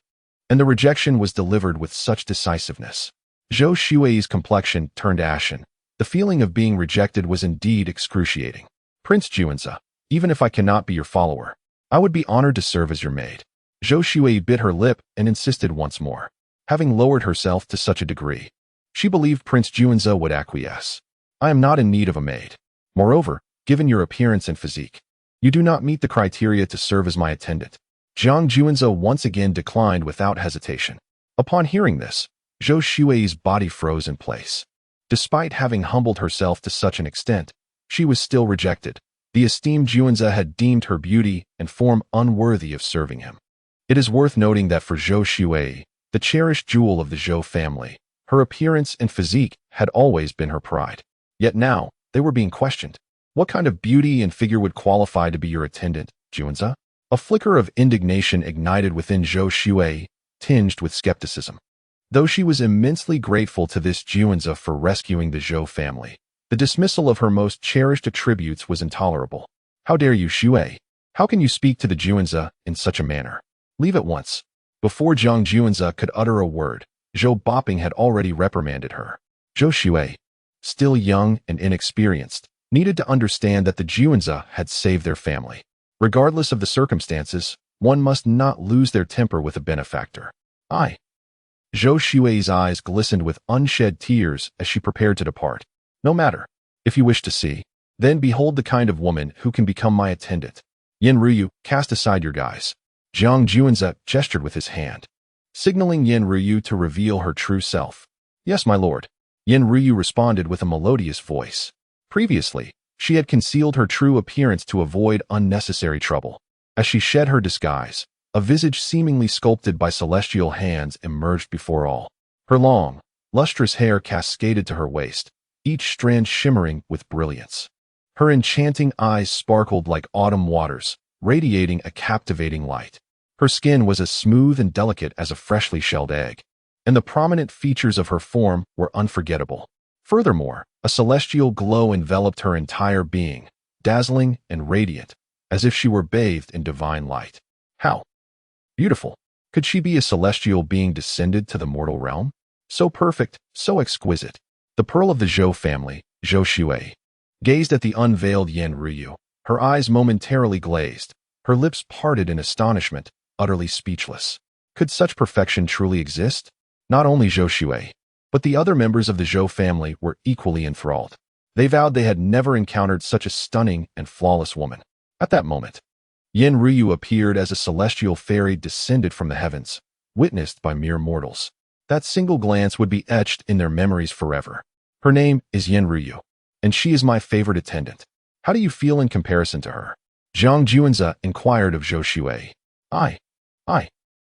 And the rejection was delivered with such decisiveness. Zhou Shuai's complexion turned ashen. The feeling of being rejected was indeed excruciating. "Prince Juanza, even if I cannot be your follower, I would be honored to serve as your maid." Zhou Shuai bit her lip and insisted once more. Having lowered herself to such a degree, she believed Prince Juanza would acquiesce. "I am not in need of a maid. Moreover, given your appearance and physique, you do not meet the criteria to serve as my attendant." Zhang Juanza once again declined without hesitation. Upon hearing this, Zhou Shuai's body froze in place. Despite having humbled herself to such an extent, she was still rejected. The esteemed Juanza had deemed her beauty and form unworthy of serving him. It is worth noting that for Zhou Shuai, the cherished jewel of the Zhou family, her appearance and physique had always been her pride. Yet now, they were being questioned. What kind of beauty and figure would qualify to be your attendant, Juanza? A flicker of indignation ignited within Zhou Shuai, tinged with skepticism. Though she was immensely grateful to this Juanza for rescuing the Zhou family, the dismissal of her most cherished attributes was intolerable. "How dare you, Shuai? How can you speak to the Juanza in such a manner? Leave at once." Before Zhang Juanza could utter a word, Zhou Boping had already reprimanded her. Zhou Shuai, still young and inexperienced, needed to understand that the Juanza had saved their family. Regardless of the circumstances, one must not lose their temper with a benefactor. "I." Zhou Shuai's eyes glistened with unshed tears as she prepared to depart. "No matter. If you wish to see, then behold the kind of woman who can become my attendant. Yin Ruyu, cast aside your guise." Zhang Juanza gestured with his hand, signaling Yin Ruyu to reveal her true self. "Yes, my lord." Yin Ruyu responded with a melodious voice. Previously, she had concealed her true appearance to avoid unnecessary trouble. As she shed her disguise, a visage seemingly sculpted by celestial hands emerged before all. Her long, lustrous hair cascaded to her waist, each strand shimmering with brilliance. Her enchanting eyes sparkled like autumn waters, radiating a captivating light. Her skin was as smooth and delicate as a freshly shelled egg, and the prominent features of her form were unforgettable. Furthermore, a celestial glow enveloped her entire being, dazzling and radiant, as if she were bathed in divine light. How beautiful! Could she be a celestial being descended to the mortal realm? So perfect, so exquisite. The pearl of the Zhou family, Zhou Shui, gazed at the unveiled Yan Ruyu, her eyes momentarily glazed, her lips parted in astonishment, utterly speechless. Could such perfection truly exist? Not only Zhou Shui, but the other members of the Zhou family were equally enthralled. They vowed they had never encountered such a stunning and flawless woman. At that moment, Yan Ruyu appeared as a celestial fairy descended from the heavens, witnessed by mere mortals. That single glance would be etched in their memories forever. Her name is Yan Ruyu, and she is my favorite attendant. How do you feel in comparison to her? Zhang Juanzi inquired of Zhou Shui. I.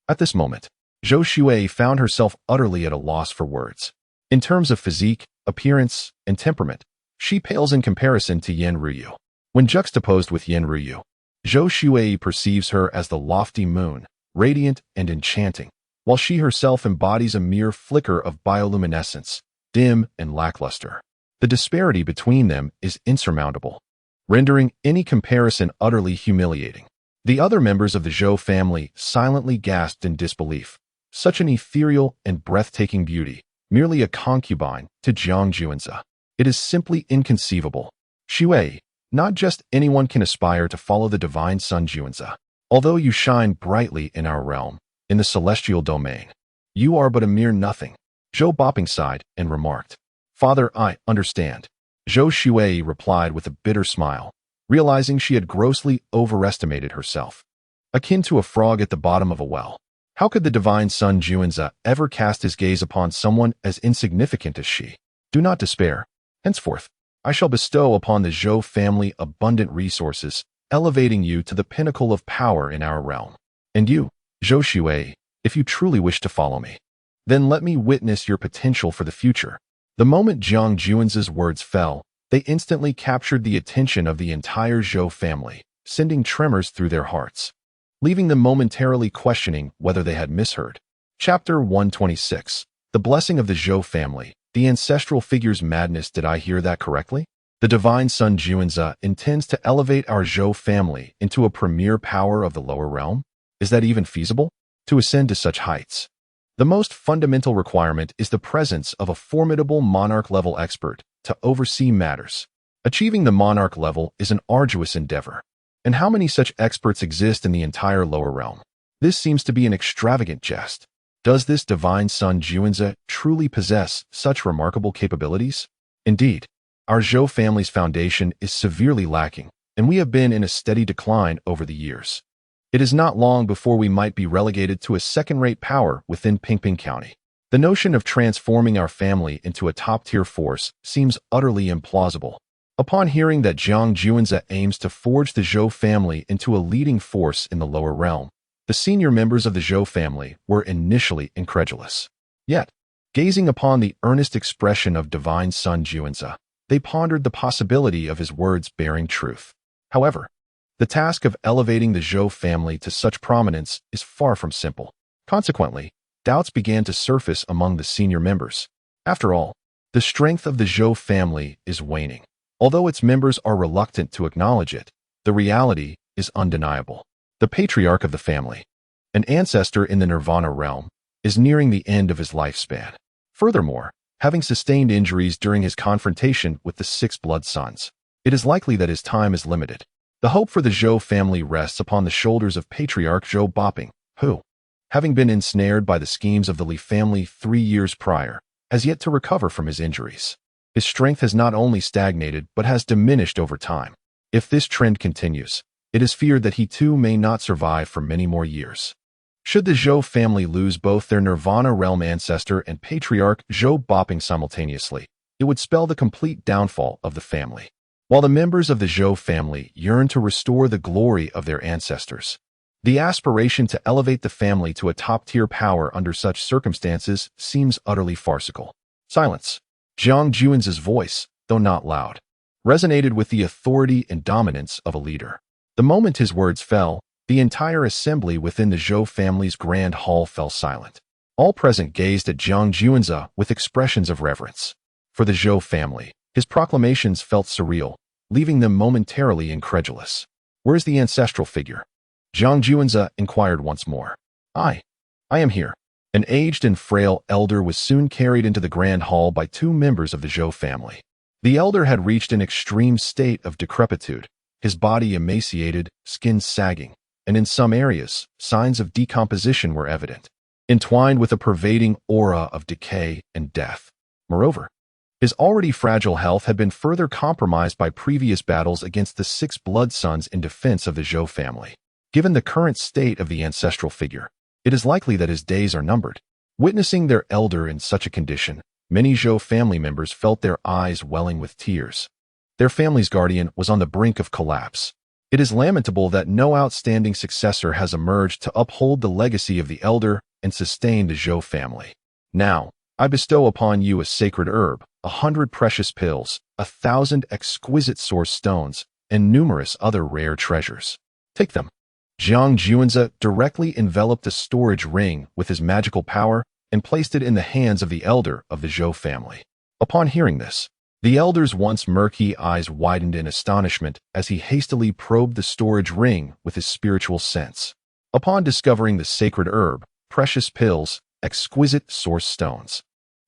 At this moment, Zhou Shui found herself utterly at a loss for words. In terms of physique, appearance, and temperament, she pales in comparison to Yan Ruyu. When juxtaposed with Yan Ruyu, Zhou Shui perceives her as the lofty moon, radiant and enchanting, while she herself embodies a mere flicker of bioluminescence, dim and lackluster. The disparity between them is insurmountable, rendering any comparison utterly humiliating. The other members of the Zhou family silently gasped in disbelief. Such an ethereal and breathtaking beauty, merely a concubine to Zhang Juanzi. It is simply inconceivable. Shui, not just anyone can aspire to follow the divine son Juanzi. Although you shine brightly in our realm, in the celestial domain, you are but a mere nothing. Zhou Boping sighed and remarked. Father, I understand. Zhou Shui replied with a bitter smile, realizing she had grossly overestimated herself. Akin to a frog at the bottom of a well. How could the divine son Juanzi ever cast his gaze upon someone as insignificant as she? Do not despair. Henceforth, I shall bestow upon the Zhou family abundant resources, elevating you to the pinnacle of power in our realm. And you, Zhou Shui, if you truly wish to follow me, then let me witness your potential for the future. The moment Zhang Juanzi's words fell, they instantly captured the attention of the entire Zhou family, sending tremors through their hearts, leaving them momentarily questioning whether they had misheard. Chapter 126. The Blessing of the Zhou Family. The ancestral figure's madness. Did I hear that correctly? The divine son Juanzi intends to elevate our Zhou family into a premier power of the lower realm? Is that even feasible? To ascend to such heights, the most fundamental requirement is the presence of a formidable monarch-level expert to oversee matters. Achieving the monarch level is an arduous endeavor. And how many such experts exist in the entire lower realm? This seems to be an extravagant jest. Does this divine son Juanzi truly possess such remarkable capabilities? Indeed, our Zhou family's foundation is severely lacking, and we have been in a steady decline over the years. It is not long before we might be relegated to a second-rate power within Pingping County. The notion of transforming our family into a top-tier force seems utterly implausible. Upon hearing that Zhang Juanzi aims to forge the Zhou family into a leading force in the lower realm, the senior members of the Zhou family were initially incredulous. Yet, gazing upon the earnest expression of divine son Juanzi, they pondered the possibility of his words bearing truth. However, the task of elevating the Zhou family to such prominence is far from simple. Consequently, doubts began to surface among the senior members. After all, the strength of the Zhou family is waning. Although its members are reluctant to acknowledge it, the reality is undeniable. The patriarch of the family, an ancestor in the Nirvana realm, is nearing the end of his lifespan. Furthermore, having sustained injuries during his confrontation with the six blood sons, it is likely that his time is limited. The hope for the Zhou family rests upon the shoulders of Patriarch Zhou Boping, who, having been ensnared by the schemes of the Li family 3 years prior, has yet to recover from his injuries. His strength has not only stagnated but has diminished over time. If this trend continues, it is feared that he too may not survive for many more years. Should the Zhou family lose both their Nirvana realm ancestor and Patriarch Zhou Boping simultaneously, it would spell the complete downfall of the family. While the members of the Zhou family yearn to restore the glory of their ancestors, the aspiration to elevate the family to a top-tier power under such circumstances seems utterly farcical. Silence. Zhang Juanzi's voice, though not loud, resonated with the authority and dominance of a leader. The moment his words fell, the The entire assembly within the Zhou family's grand hall fell silent. All present gazed at Jiang Juanze with expressions of reverence. For the Zhou family, his proclamations felt surreal, leaving them momentarily incredulous. "Where's the ancestral figure?" Jiang Juanze inquired once more. I am here." An aged and frail elder was soon carried into the grand hall by two members of the Zhou family. The elder had reached an extreme state of decrepitude, his body emaciated, skin sagging, and in some areas, signs of decomposition were evident, entwined with a pervading aura of decay and death. Moreover, his already fragile health had been further compromised by previous battles against the 6 blood sons in defense of the Zhou family. Given the current state of the ancestral figure, it is likely that his days are numbered. Witnessing their elder in such a condition, many Zhou family members felt their eyes welling with tears. Their family's guardian was on the brink of collapse. It is lamentable that no outstanding successor has emerged to uphold the legacy of the elder and sustain the Zhou family. Now, I bestow upon you a sacred herb, 100 precious pills, 1,000 exquisite source stones, and numerous other rare treasures. Take them." Jiang Juanze directly enveloped the storage ring with his magical power and placed it in the hands of the elder of the Zhou family. Upon hearing this, the elder's once murky eyes widened in astonishment as he hastily probed the storage ring with his spiritual sense. Upon discovering the sacred herb, precious pills, exquisite source stones,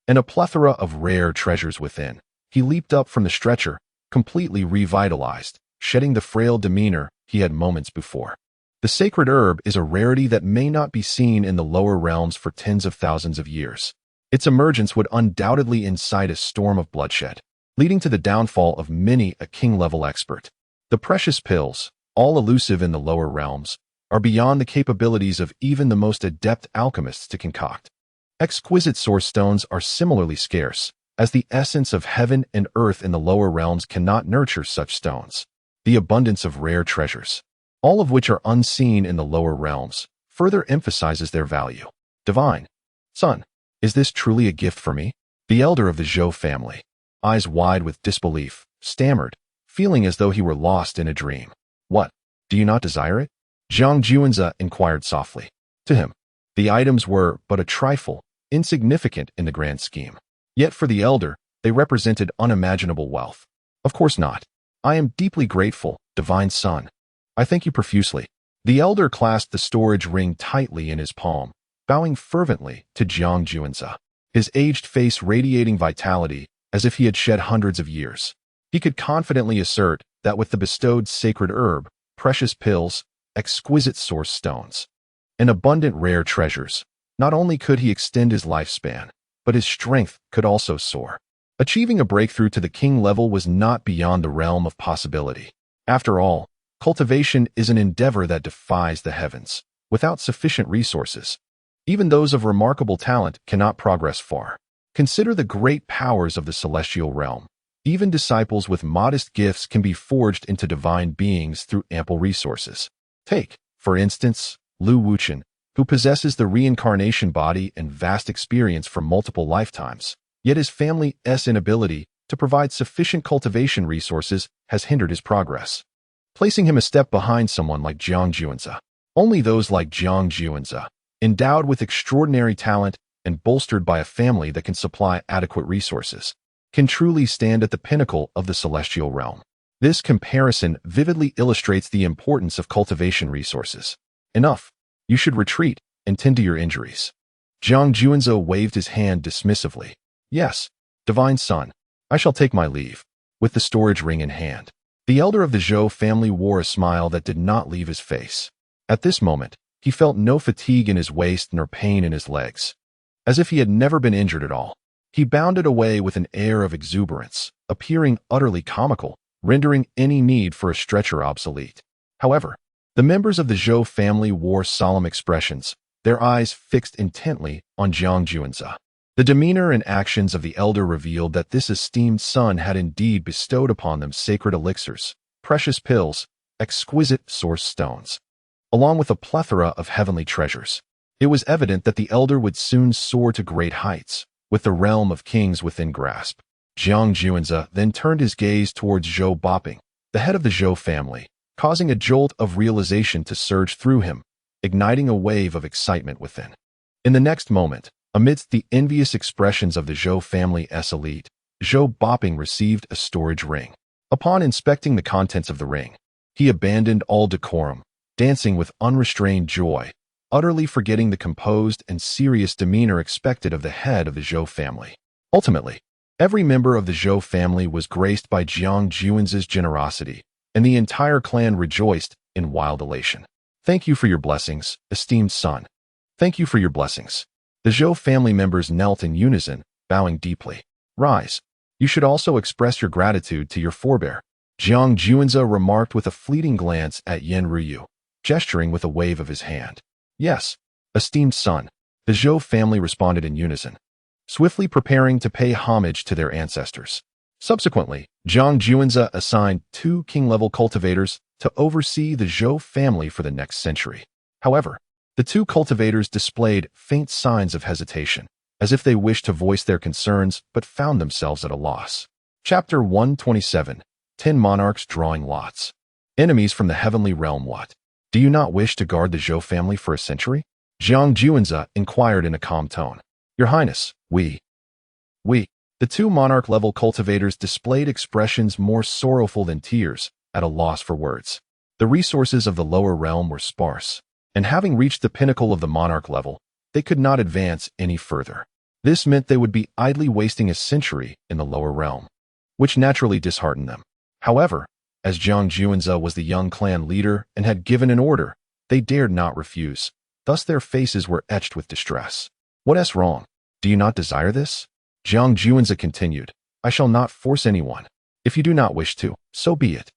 and a plethora of rare treasures within, he leaped up from the stretcher, completely revitalized, shedding the frail demeanor he had moments before. The sacred herb is a rarity that may not be seen in the lower realms for tens of thousands of years. Its emergence would undoubtedly incite a storm of bloodshed, leading to the downfall of many a king-level expert. The precious pills, all elusive in the lower realms, are beyond the capabilities of even the most adept alchemists to concoct. Exquisite source stones are similarly scarce, as the essence of heaven and earth in the lower realms cannot nurture such stones. The abundance of rare treasures, all of which are unseen in the lower realms, further emphasizes their value. "Divine Son, is this truly a gift for me?" The elder of the Zhou family, eyes wide with disbelief, stammered, feeling as though he were lost in a dream. "What? Do you not desire it?" Jiang Juanze inquired softly. To him, the items were but a trifle, insignificant in the grand scheme. Yet for the elder, they represented unimaginable wealth. "Of course not. I am deeply grateful, Divine Son. I thank you profusely." The elder clasped the storage ring tightly in his palm, bowing fervently to Jiang Juanze, his aged face radiating vitality as if he had shed hundreds of years. He could confidently assert that with the bestowed sacred herb, precious pills, exquisite source stones, and abundant rare treasures, not only could he extend his lifespan, but his strength could also soar. Achieving a breakthrough to the king level was not beyond the realm of possibility. After all, cultivation is an endeavor that defies the heavens. Without sufficient resources, even those of remarkable talent cannot progress far. Consider the great powers of the celestial realm. Even disciples with modest gifts can be forged into divine beings through ample resources. Take, for instance, Lu Wuchen, who possesses the reincarnation body and vast experience from multiple lifetimes, yet his family's inability to provide sufficient cultivation resources has hindered his progress, placing him a step behind someone like Jiang Juanze. Only those like Jiang Juanze, endowed with extraordinary talent and bolstered by a family that can supply adequate resources, can truly stand at the pinnacle of the celestial realm. This comparison vividly illustrates the importance of cultivation resources. Enough. You should retreat and tend to your injuries. Jiang Juanze waved his hand dismissively. Yes, Divine Son, I shall take my leave. With the storage ring in hand, the elder of the Zhou family wore a smile that did not leave his face. At this moment, he felt no fatigue in his waist nor pain in his legs. As if he had never been injured at all, he bounded away with an air of exuberance, appearing utterly comical, rendering any need for a stretcher obsolete. However, the members of the Zhou family wore solemn expressions, their eyes fixed intently on Jiang Juanze. The demeanor and actions of the elder revealed that this esteemed son had indeed bestowed upon them sacred elixirs, precious pills, exquisite source stones, along with a plethora of heavenly treasures. It was evident that the elder would soon soar to great heights, with the realm of kings within grasp. Jiang Juanze then turned his gaze towards Zhou Boping, the head of the Zhou family, causing a jolt of realization to surge through him, igniting a wave of excitement within. In the next moment, amidst the envious expressions of the Zhou family's elite, Zhou Boping received a storage ring. Upon inspecting the contents of the ring, he abandoned all decorum, dancing with unrestrained joy, utterly forgetting the composed and serious demeanor expected of the head of the Zhou family. Ultimately, every member of the Zhou family was graced by Jiang Juan's generosity, and the entire clan rejoiced in wild elation. Thank you for your blessings, esteemed son. Thank you for your blessings. The Zhou family members knelt in unison, bowing deeply. Rise. You should also express your gratitude to your forebear. Jiang Juanza remarked with a fleeting glance at Yan Ruyu, gesturing with a wave of his hand. Yes, esteemed son. The Zhou family responded in unison, swiftly preparing to pay homage to their ancestors. Subsequently, Jiang Juanza assigned 2 king-level cultivators to oversee the Zhou family for the next century. However, the 2 cultivators displayed faint signs of hesitation, as if they wished to voice their concerns but found themselves at a loss. Chapter 127. 10 Monarchs Drawing Lots. Enemies from the Heavenly Realm. What? Do you not wish to guard the Zhou family for a century? Jiang Juanza inquired in a calm tone. Your Highness, we. The 2 monarch-level cultivators displayed expressions more sorrowful than tears, at a loss for words. The resources of the lower realm were sparse, and having reached the pinnacle of the monarch level, they could not advance any further. This meant they would be idly wasting a century in the lower realm, which naturally disheartened them. However, as Jiang Juanza was the young clan leader and had given an order, they dared not refuse. Thus their faces were etched with distress. What's wrong? Do you not desire this? Jiang Juanza continued. I shall not force anyone. If you do not wish to, so be it.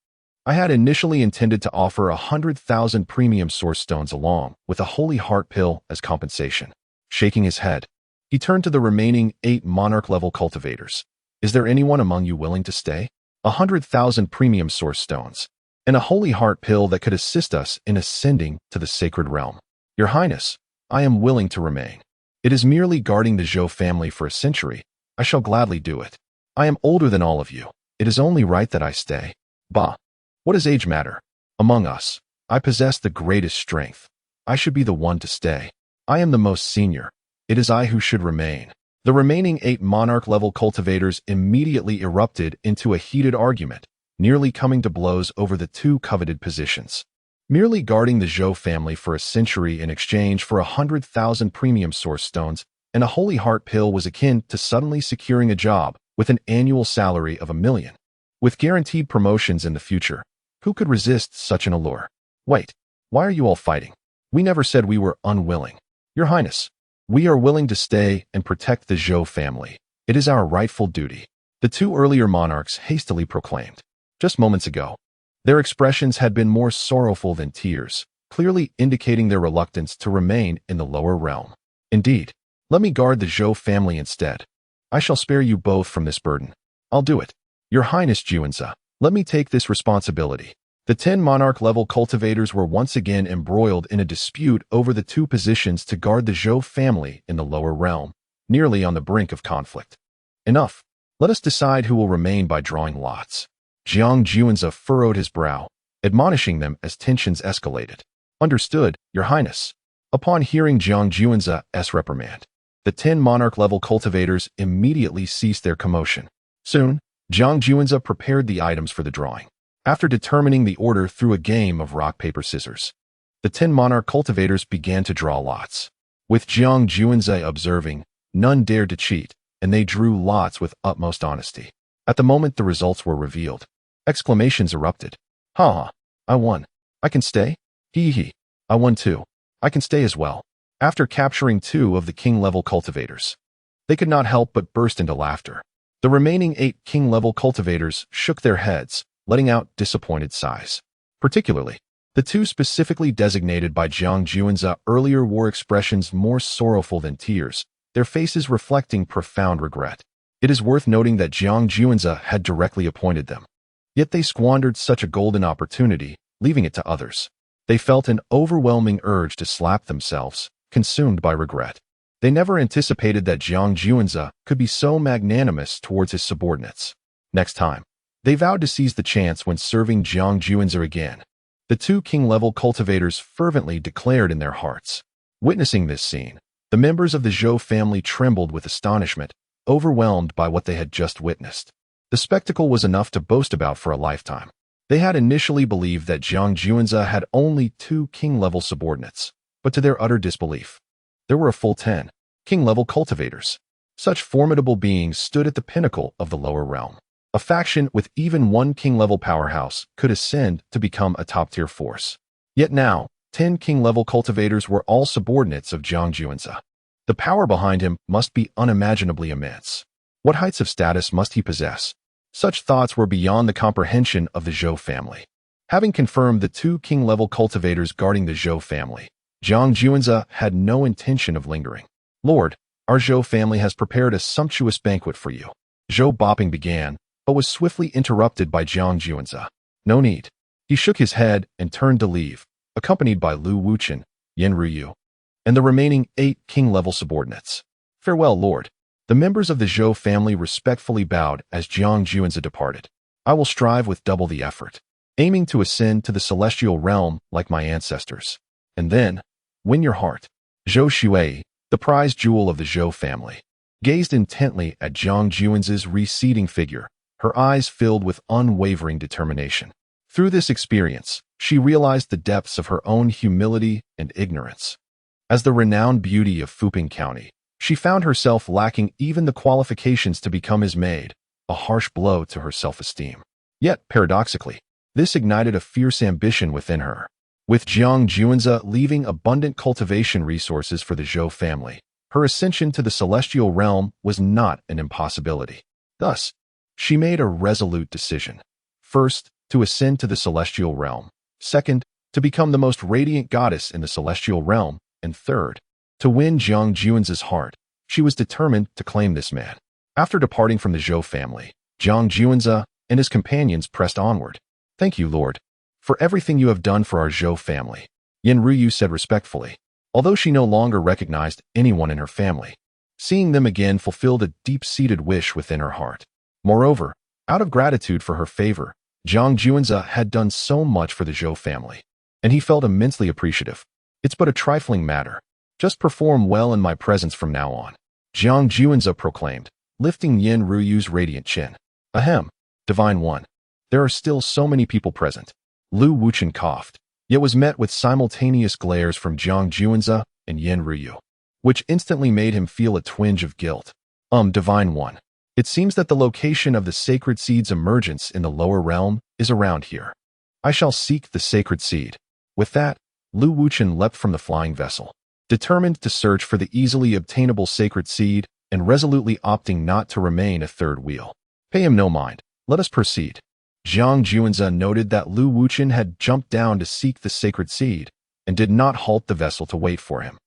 I had initially intended to offer 100,000 premium source stones along with a holy heart pill as compensation. Shaking his head, he turned to the remaining 8 monarch-level cultivators. Is there anyone among you willing to stay? 100,000 premium source stones, and a holy heart pill that could assist us in ascending to the sacred realm. Your Highness, I am willing to remain. It is merely guarding the Zhou family for a century. I shall gladly do it. I am older than all of you. It is only right that I stay. Bah! What does age matter? Among us, I possess the greatest strength. I should be the one to stay. I am the most senior. It is I who should remain. The remaining 8 monarch-level cultivators immediately erupted into a heated argument, nearly coming to blows over the 2 coveted positions. Merely guarding the Zhou family for a century in exchange for 100,000 premium source stones and a holy heart pill was akin to suddenly securing a job with an annual salary of $1 million. With guaranteed promotions in the future, who could resist such an allure? Wait, why are you all fighting? We never said we were unwilling. Your Highness, we are willing to stay and protect the Zhou family. It is our rightful duty. The 2 earlier monarchs hastily proclaimed. Just moments ago, their expressions had been more sorrowful than tears, clearly indicating their reluctance to remain in the lower realm. Indeed, let me guard the Zhou family instead. I shall spare you both from this burden. I'll do it. Your Highness Juanza, let me take this responsibility. The 10 monarch-level cultivators were once again embroiled in a dispute over the 2 positions to guard the Zhou family in the lower realm, nearly on the brink of conflict. Enough. Let us decide who will remain by drawing lots. Jiang Juanza furrowed his brow, admonishing them as tensions escalated. Understood, Your Highness. Upon hearing Jiang Juanza's reprimand, the 10 monarch-level cultivators immediately ceased their commotion. Soon, Jiang Juanza prepared the items for the drawing. After determining the order through a game of rock, paper, scissors, the 10 monarch cultivators began to draw lots. With Jiang Juanza observing, none dared to cheat, and they drew lots with utmost honesty. At the moment the results were revealed, exclamations erupted. Ha ha! I won. I can stay? Hee hee. I won too. I can stay as well. After capturing 2 of the king-level cultivators, they could not help but burst into laughter. The remaining 8 king-level cultivators shook their heads, letting out disappointed sighs. Particularly, the 2 specifically designated by Jiang Juanza earlier wore expressions more sorrowful than tears, their faces reflecting profound regret. It is worth noting that Jiang Juanza had directly appointed them. Yet they squandered such a golden opportunity, leaving it to others. They felt an overwhelming urge to slap themselves, consumed by regret. They never anticipated that Jiang Juanza could be so magnanimous towards his subordinates. Next time, they vowed to seize the chance when serving Jiang Juanza again. the two king-level cultivators fervently declared in their hearts. Witnessing this scene, the members of the Zhou family trembled with astonishment, overwhelmed by what they had just witnessed. The spectacle was enough to boast about for a lifetime. They had initially believed that Jiang Juanzi had only 2 king-level subordinates, but to their utter disbelief, there were a full 10 king-level cultivators. Such formidable beings stood at the pinnacle of the lower realm. A faction with even 1 king-level powerhouse could ascend to become a top-tier force. Yet now, 10 king-level cultivators were all subordinates of Jiang Juanzi. The power behind him must be unimaginably immense. What heights of status must he possess? Such thoughts were beyond the comprehension of the Zhou family. Having confirmed the 2 king-level cultivators guarding the Zhou family, Jiang Juanzi had no intention of lingering. "Lord, our Zhou family has prepared a sumptuous banquet for you." Zhou bopping began, but was swiftly interrupted by Jiang Juanzi. "No need." He shook his head and turned to leave, accompanied by Lu Wuchen, Yin Ruyu, and the remaining 8 king-level subordinates. "Farewell, Lord." The members of the Zhou family respectfully bowed as Jiang Juanzi departed. "I will strive with double the effort, aiming to ascend to the celestial realm like my ancestors. And then, win your heart." Zhou Shui, the prized jewel of the Zhou family, gazed intently at Jiang Juanzi's receding figure, her eyes filled with unwavering determination. Through this experience, she realized the depths of her own humility and ignorance. As the renowned beauty of Fuping County, she found herself lacking even the qualifications to become his maid, a harsh blow to her self-esteem. Yet, paradoxically, this ignited a fierce ambition within her. With Jiang Juanzi leaving abundant cultivation resources for the Zhou family, her ascension to the celestial realm was not an impossibility. Thus, she made a resolute decision. First, to ascend to the celestial realm. Second, to become the most radiant goddess in the celestial realm. And third, to win Jiang Juanzi's heart. She was determined to claim this man. After departing from the Zhou family, Jiang Juanzi and his companions pressed onward. "Thank you, Lord, for everything you have done for our Zhou family," Yin Ruyu said respectfully, although she no longer recognized anyone in her family. Seeing them again fulfilled a deep-seated wish within her heart. Moreover, out of gratitude for her favor, Jiang Juanzi had done so much for the Zhou family, and he felt immensely appreciative. "It's but a trifling matter. Just perform well in my presence from now on," Jiang Juanzi proclaimed, lifting Yin Ruyu's radiant chin. "Ahem, Divine One. There are still so many people present." Lu Wuchen coughed, yet was met with simultaneous glares from Jiang Juanzi and Yin Ruyu, which instantly made him feel a twinge of guilt. Divine One. It seems that the location of the sacred seed's emergence in the lower realm is around here. I shall seek the sacred seed." With that, Lu Wuchen leapt from the flying vessel, determined to search for the easily obtainable sacred seed and resolutely opting not to remain a third wheel. "Pay him no mind. Let us proceed." Jiang Juanzi noted that Lu Wuchen had jumped down to seek the sacred seed and did not halt the vessel to wait for him.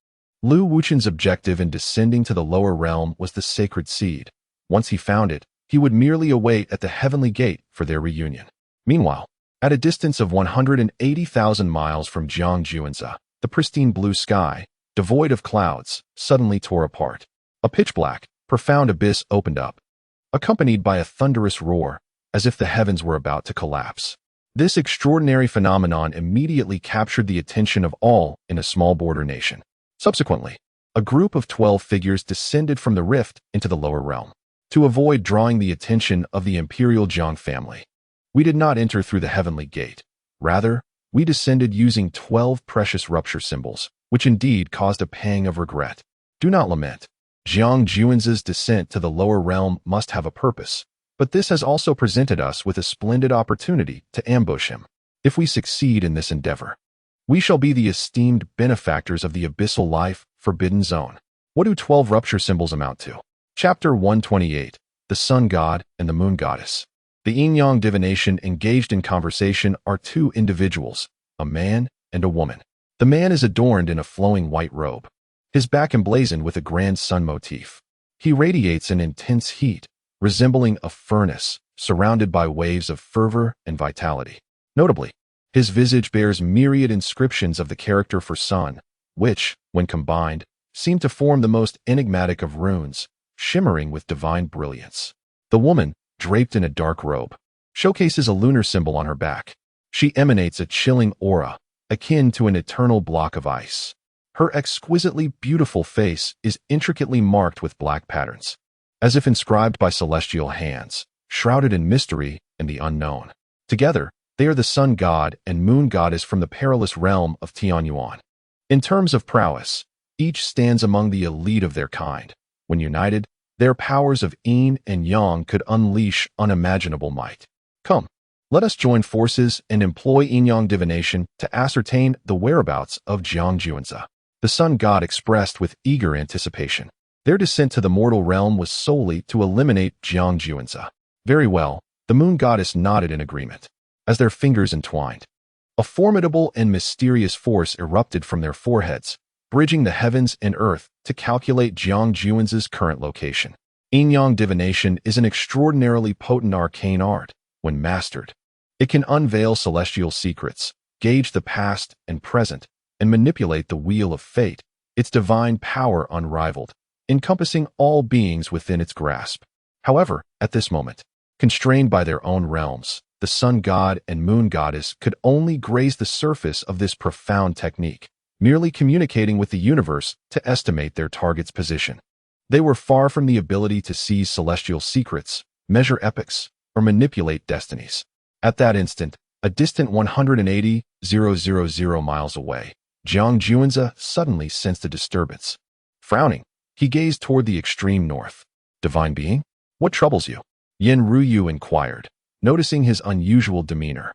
Lu Wuchen's objective in descending to the lower realm was the sacred seed. Once he found it, he would merely await at the heavenly gate for their reunion. Meanwhile, at a distance of 180,000 miles from Jiang Juanzi, the pristine blue sky, devoid of clouds, suddenly tore apart. A pitch-black, profound abyss opened up, accompanied by a thunderous roar, as if the heavens were about to collapse. This extraordinary phenomenon immediately captured the attention of all in a small border nation. Subsequently, a group of 12 figures descended from the rift into the lower realm. To avoid drawing the attention of the Imperial Jiang family, we did not enter through the heavenly gate. Rather, we descended using 12 precious rupture symbols, which indeed caused a pang of regret. Do not lament. Jiang Juanzi's descent to the lower realm must have a purpose, but this has also presented us with a splendid opportunity to ambush him. If we succeed in this endeavor, we shall be the esteemed benefactors of the abyssal life forbidden zone. What do 12 rupture symbols amount to? Chapter 128, The Sun God and the Moon Goddess. The yin-yang divination engaged in conversation are 2 individuals, a man and a woman. The man is adorned in a flowing white robe, his back emblazoned with a grand sun motif. He radiates an intense heat, resembling a furnace, surrounded by waves of fervor and vitality. Notably, his visage bears myriad inscriptions of the character for sun, which, when combined, seem to form the most enigmatic of runes, shimmering with divine brilliance. The woman, draped in a dark robe, showcases a lunar symbol on her back. She emanates a chilling aura, akin to an eternal block of ice. Her exquisitely beautiful face is intricately marked with black patterns, as if inscribed by celestial hands, shrouded in mystery and the unknown. Together, they are the sun god and moon goddess from the perilous realm of Tianyuan. In terms of prowess, each stands among the elite of their kind. When united, their powers of yin and yang could unleash unimaginable might. Come, let us join forces and employ yin-yang divination to ascertain the whereabouts of Jiang Juanzi. The sun god expressed with eager anticipation. Their descent to the mortal realm was solely to eliminate Jiang Juanzi. Very well, the moon goddess nodded in agreement. As their fingers entwined, a formidable and mysterious force erupted from their foreheads, bridging the heavens and earth to calculate Jiang Juanzi's current location. Yin-yang divination is an extraordinarily potent arcane art. When mastered, it can unveil celestial secrets, gauge the past and present, and manipulate the wheel of fate, its divine power unrivaled, encompassing all beings within its grasp. However, at this moment, constrained by their own realms, the sun god and moon goddess could only graze the surface of this profound technique, merely communicating with the universe to estimate their target's position. They were far from the ability to seize celestial secrets, measure epochs, or manipulate destinies. At that instant, a distant 180,000 miles away, Jiang Juanzi suddenly sensed a disturbance. Frowning, he gazed toward the extreme north. Divine being, what troubles you? Yin Ruyu inquired, noticing his unusual demeanor.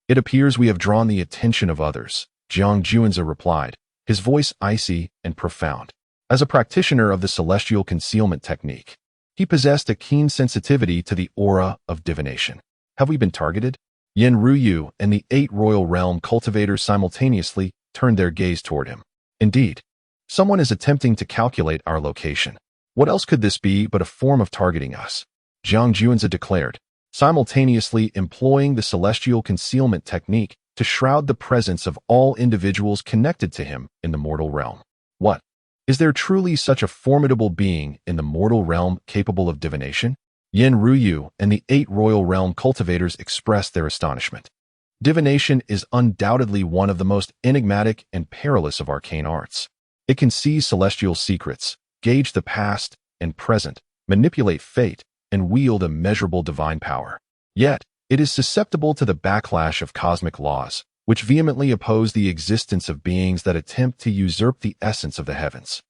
It appears we have drawn the attention of others, Jiang Juanzi replied, his voice icy and profound. As a practitioner of the celestial concealment technique, he possessed a keen sensitivity to the aura of divination. Have we been targeted? Yin Ruyu and the 8 royal realm cultivators simultaneously turned their gaze toward him. Indeed, someone is attempting to calculate our location. What else could this be but a form of targeting us? Jiang Juanzi declared, simultaneously employing the celestial concealment technique to shroud the presence of all individuals connected to him in the mortal realm. What? Is there truly such a formidable being in the mortal realm capable of divination? Yin Ruyu and the 8 royal realm cultivators expressed their astonishment. Divination is undoubtedly one of the most enigmatic and perilous of arcane arts. It can seize celestial secrets, gauge the past and present, manipulate fate, and wield immeasurable divine power. Yet, it is susceptible to the backlash of cosmic laws, which vehemently oppose the existence of beings that attempt to usurp the essence of the heavens.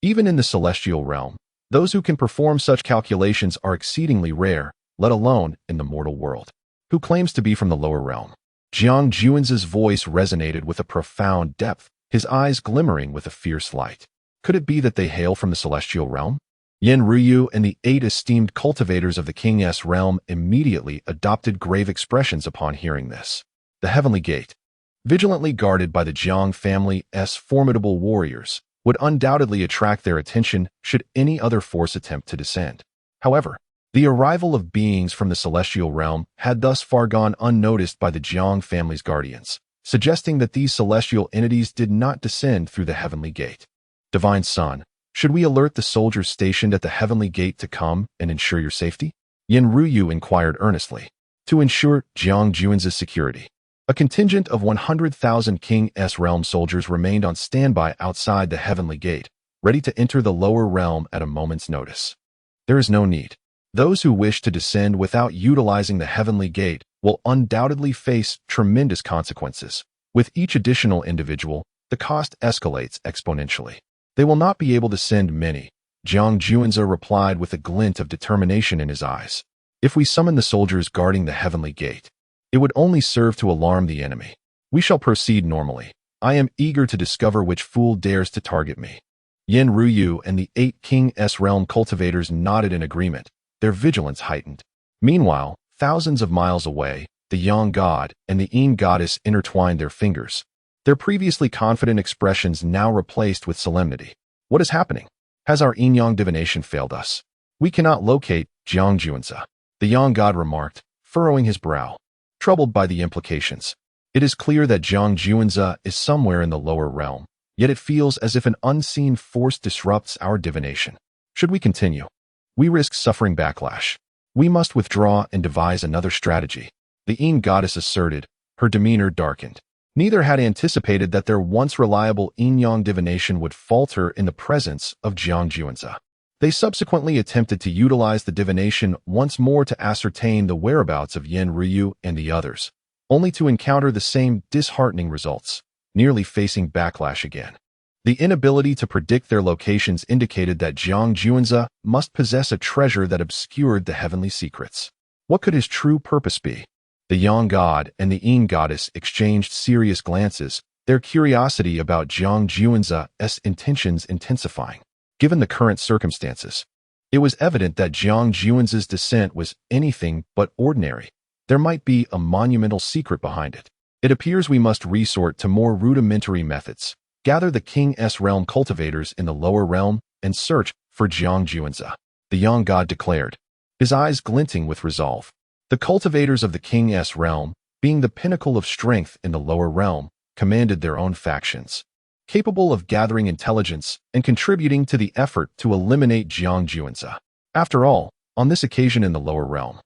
Even in the celestial realm, those who can perform such calculations are exceedingly rare, let alone in the mortal world. Who claims to be from the lower realm? Jiang Juanzi's voice resonated with a profound depth, his eyes glimmering with a fierce light. Could it be that they hail from the celestial realm? Yin Ruyu and the 8 esteemed cultivators of the King's realm immediately adopted grave expressions upon hearing this. The Heavenly Gate, vigilantly guarded by the Jiang family's formidable warriors, would undoubtedly attract their attention should any other force attempt to descend. However, the arrival of beings from the celestial realm had thus far gone unnoticed by the Jiang family's guardians, suggesting that these celestial entities did not descend through the Heavenly Gate. Divine Son, should we alert the soldiers stationed at the Heavenly Gate to come and ensure your safety? Yin Ruyu inquired earnestly. To ensure Jiang Juanzi's security, a contingent of 100,000 King's realm soldiers remained on standby outside the Heavenly Gate, ready to enter the lower realm at a moment's notice. There is no need. Those who wish to descend without utilizing the Heavenly Gate will undoubtedly face tremendous consequences. With each additional individual, the cost escalates exponentially. They will not be able to send many, Jiang Juanzi replied with a glint of determination in his eyes. If we summon the soldiers guarding the Heavenly Gate, it would only serve to alarm the enemy. We shall proceed normally. I am eager to discover which fool dares to target me. Yin Ruyu and the 8 King's realm cultivators nodded in agreement, their vigilance heightened. Meanwhile, thousands of miles away, the Yang god and the Yin goddess intertwined their fingers, their previously confident expressions now replaced with solemnity. What is happening? Has our yin-yang divination failed us? We cannot locate Jiang Juanzi, the Yang god remarked, furrowing his brow, troubled by the implications. It is clear that Jiang Juanzi is somewhere in the lower realm, yet it feels as if an unseen force disrupts our divination. Should we continue? We risk suffering backlash. We must withdraw and devise another strategy, the Yin goddess asserted, Her demeanor darkened. Neither had anticipated that their once reliable yin-yang divination would falter in the presence of Jiang Juanzi. They subsequently attempted to utilize the divination once more to ascertain the whereabouts of Yen Ryu and the others, only to encounter the same disheartening results, nearly facing backlash again. The inability to predict their locations indicated that Jiang Juanzi must possess a treasure that obscured the heavenly secrets. What could his true purpose be? The Yang god and the Yin goddess exchanged serious glances, their curiosity about Jiang Juanzi's intentions intensifying. Given the current circumstances, it was evident that Jiang Juanzi's descent was anything but ordinary. There might be a monumental secret behind it. It appears we must resort to more rudimentary methods. Gather the King's realm cultivators in the lower realm and search for Jiang Juanzi, the Yang god declared, his eyes glinting with resolve. The cultivators of the King's realm, being the pinnacle of strength in the lower realm, commanded their own factions, capable of gathering intelligence and contributing to the effort to eliminate Jiang Juanzi. After all, on this occasion in the lower realm,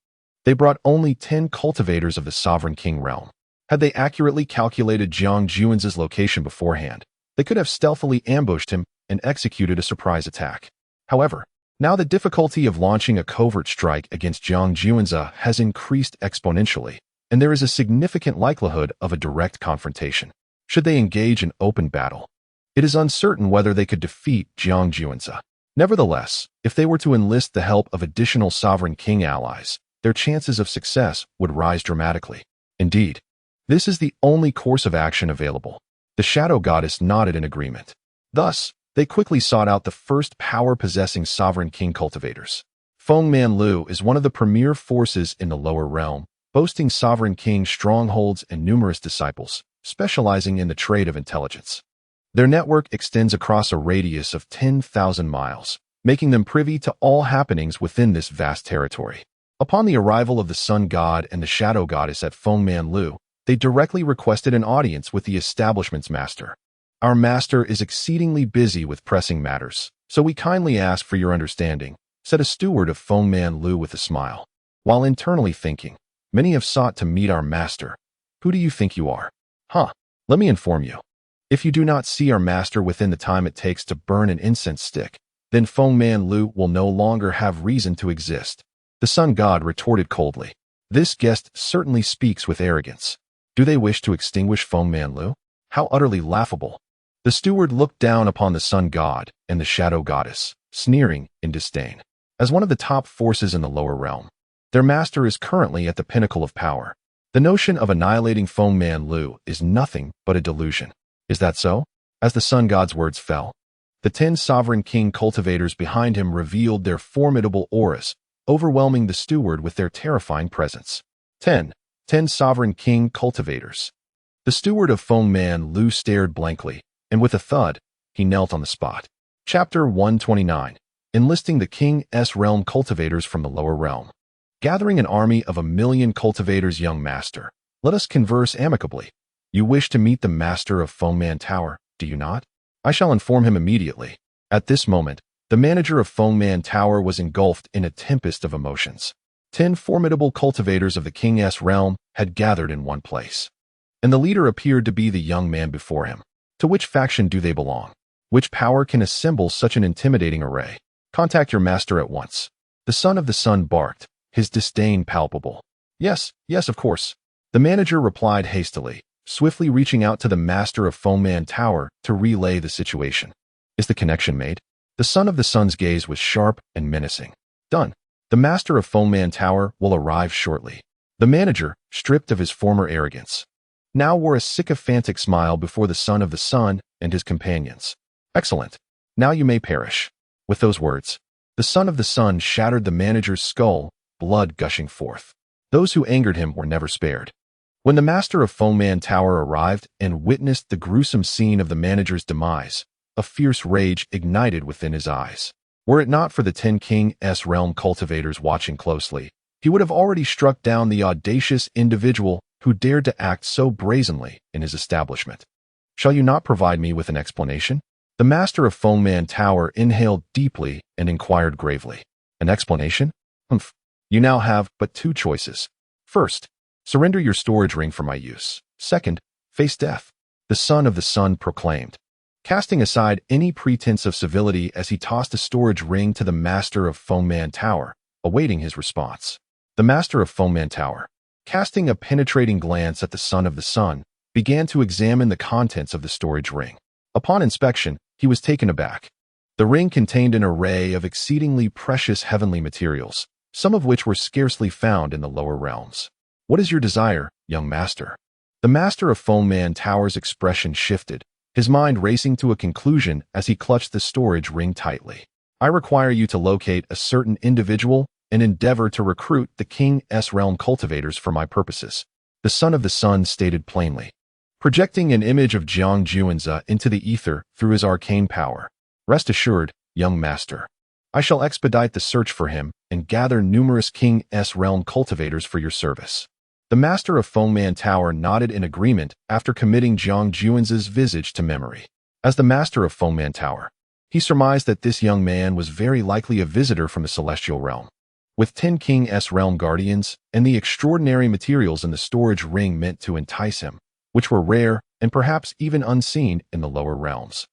they brought only 10 cultivators of the Sovereign King realm. Had they accurately calculated Jiang Juanzi's location beforehand, they could have stealthily ambushed him and executed a surprise attack. However, now the difficulty of launching a covert strike against Jiang Juanzi has increased exponentially, and there is a significant likelihood of a direct confrontation. Should they engage in open battle, it is uncertain whether they could defeat Jiang Juanzi. Nevertheless, if they were to enlist the help of additional Sovereign King allies, their chances of success would rise dramatically. Indeed, this is the only course of action available. The Shadow Goddess nodded in agreement. Thus, they quickly sought out the first power-possessing Sovereign King cultivators. Feng Man Lu is one of the premier forces in the lower realm, boasting Sovereign King strongholds and numerous disciples, specializing in the trade of intelligence. Their network extends across a radius of 10,000 miles, making them privy to all happenings within this vast territory. Upon the arrival of the Sun God and the Shadow Goddess at Feng Man Lu, they directly requested an audience with the establishment's master. Our master is exceedingly busy with pressing matters, so we kindly ask for your understanding, said a steward of Feng Man Lu with a smile. While internally thinking, many have sought to meet our master. Who do you think you are? Let me inform you. If you do not see our master within the time it takes to burn an incense stick, then Feng Man Lu will no longer have reason to exist. The Sun God retorted coldly. This guest certainly speaks with arrogance. Do they wish to extinguish Feng Man Lu? How utterly laughable. The steward looked down upon the Sun God and the Shadow Goddess, sneering in disdain. As one of the top forces in the lower realm, their master is currently at the pinnacle of power. The notion of annihilating Feng Man Lu is nothing but a delusion. Is that so? As the Sun God's words fell, the 10 Sovereign King cultivators behind him revealed their formidable auras, overwhelming the steward with their terrifying presence. 10 Sovereign King cultivators. The steward of Feng Man Lu stared blankly, and with a thud, he knelt on the spot. Chapter 129. Enlisting the King's realm cultivators from the lower realm. Gathering an army of 1,000,000 cultivators, young master. Let us converse amicably. You wish to meet the master of Feng Man Tower, do you not? I shall inform him immediately. At this moment, the manager of Feng Man Tower was engulfed in a tempest of emotions. 10 formidable cultivators of the King's realm had gathered in one place, and the leader appeared to be the young man before him. To which faction do they belong? Which power can assemble such an intimidating array? Contact your master at once. The son of the sun barked, his disdain palpable. Yes, of course. The manager replied hastily, swiftly reaching out to the master of Feng Man Tower to relay the situation. Is the connection made? The son of the sun's gaze was sharp and menacing. Done. The master of Feng Man Tower will arrive shortly. The manager, stripped of his former arrogance, now wore a sycophantic smile before the son of the sun and his companions. Excellent. Now you may perish. With those words, the son of the sun shattered the manager's skull, blood gushing forth. Those who angered him were never spared. When the master of Feng Man Tower arrived and witnessed the gruesome scene of the manager's demise, a fierce rage ignited within his eyes. Were it not for the 10 King's realm cultivators watching closely, he would have already struck down the audacious individual who dared to act so brazenly in his establishment. Shall you not provide me with an explanation? The master of Feng Man Tower inhaled deeply and inquired gravely. An explanation? Humph. You now have but 2 choices. First, Surrender your storage ring for my use. Second, face death. The son of the sun proclaimed, casting aside any pretense of civility as he tossed a storage ring to the master of Foamman Tower, awaiting his response. The master of Foamman Tower, casting a penetrating glance at the son of the sun, began to examine the contents of the storage ring. Upon inspection, he was taken aback. The ring contained an array of exceedingly precious heavenly materials, some of which were scarcely found in the lower realms. What is your desire, young master? The master of Foamman Tower's expression shifted, his mind racing to a conclusion as he clutched the storage ring tightly. I require you to locate a certain individual and endeavor to recruit the King's Realm cultivators for my purposes. The son of the sun stated plainly, projecting an image of Jiang Juanzi into the ether through his arcane power. Rest assured, young master, I shall expedite the search for him and gather numerous King's Realm cultivators for your service. The master of Foamman Tower nodded in agreement after committing Jiang Juanzi's visage to memory. As the master of Foamman Tower, he surmised that this young man was very likely a visitor from the celestial realm. With 10 King's Realm guardians and the extraordinary materials in the storage ring meant to entice him, which were rare and perhaps even unseen in the lower realms.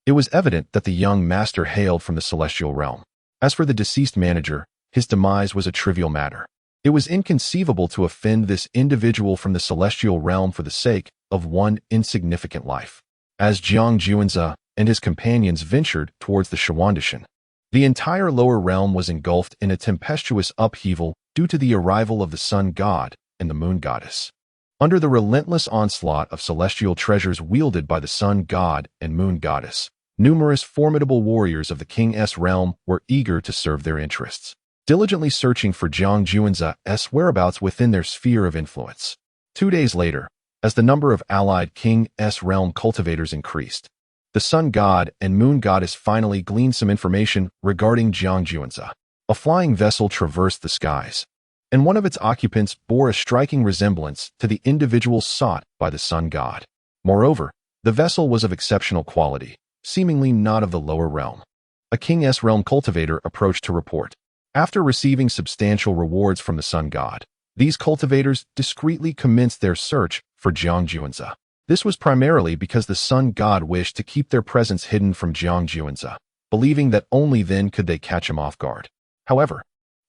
It was evident that the young master hailed from the celestial realm. As for the deceased manager, his demise was a trivial matter. It was inconceivable to offend this individual from the celestial realm for the sake of one insignificant life. As Jiang Juanzi and his companions ventured towards the Shawandishan, the entire lower realm was engulfed in a tempestuous upheaval due to the arrival of the sun god and the moon goddess. Under the relentless onslaught of celestial treasures wielded by the sun god and moon goddess, numerous formidable warriors of the King's Realm were eager to serve their interests, diligently searching for Jiang Juanzi's whereabouts within their sphere of influence. 2 days later, as the number of allied King's Realm cultivators increased, the sun god and moon goddess finally gleaned some information regarding Jiang Juanzi. A flying vessel traversed the skies, and one of its occupants bore a striking resemblance to the individual sought by the sun god. Moreover, the vessel was of exceptional quality, seemingly not of the lower realm. A King's Realm cultivator approached to report. After receiving substantial rewards from the sun god, these cultivators discreetly commenced their search for Jiang Juanzi. This was primarily because the sun god wished to keep their presence hidden from Jiang Juanzi, believing that only then could they catch him off guard. However,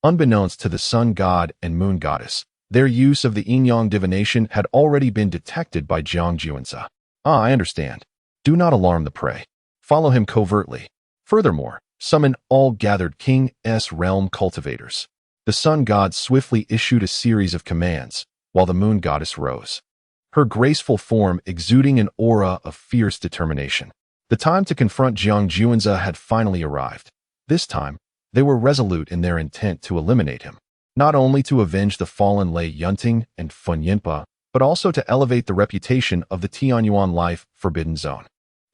unbeknownst to the sun god and moon goddess, their use of the yin-yang divination had already been detected by Jiang Juanzi. I understand. Do not alarm the prey. Follow him covertly. Furthermore, summon all gathered King's Realm cultivators. The sun god swiftly issued a series of commands, while the moon goddess rose, her graceful form exuding an aura of fierce determination. The time to confront Jiang Juanzi had finally arrived. This time, they were resolute in their intent to eliminate him, not only to avenge the fallen Lei Yunting and Fun Yinpa, but also to elevate the reputation of the Tianyuan Life Forbidden Zone.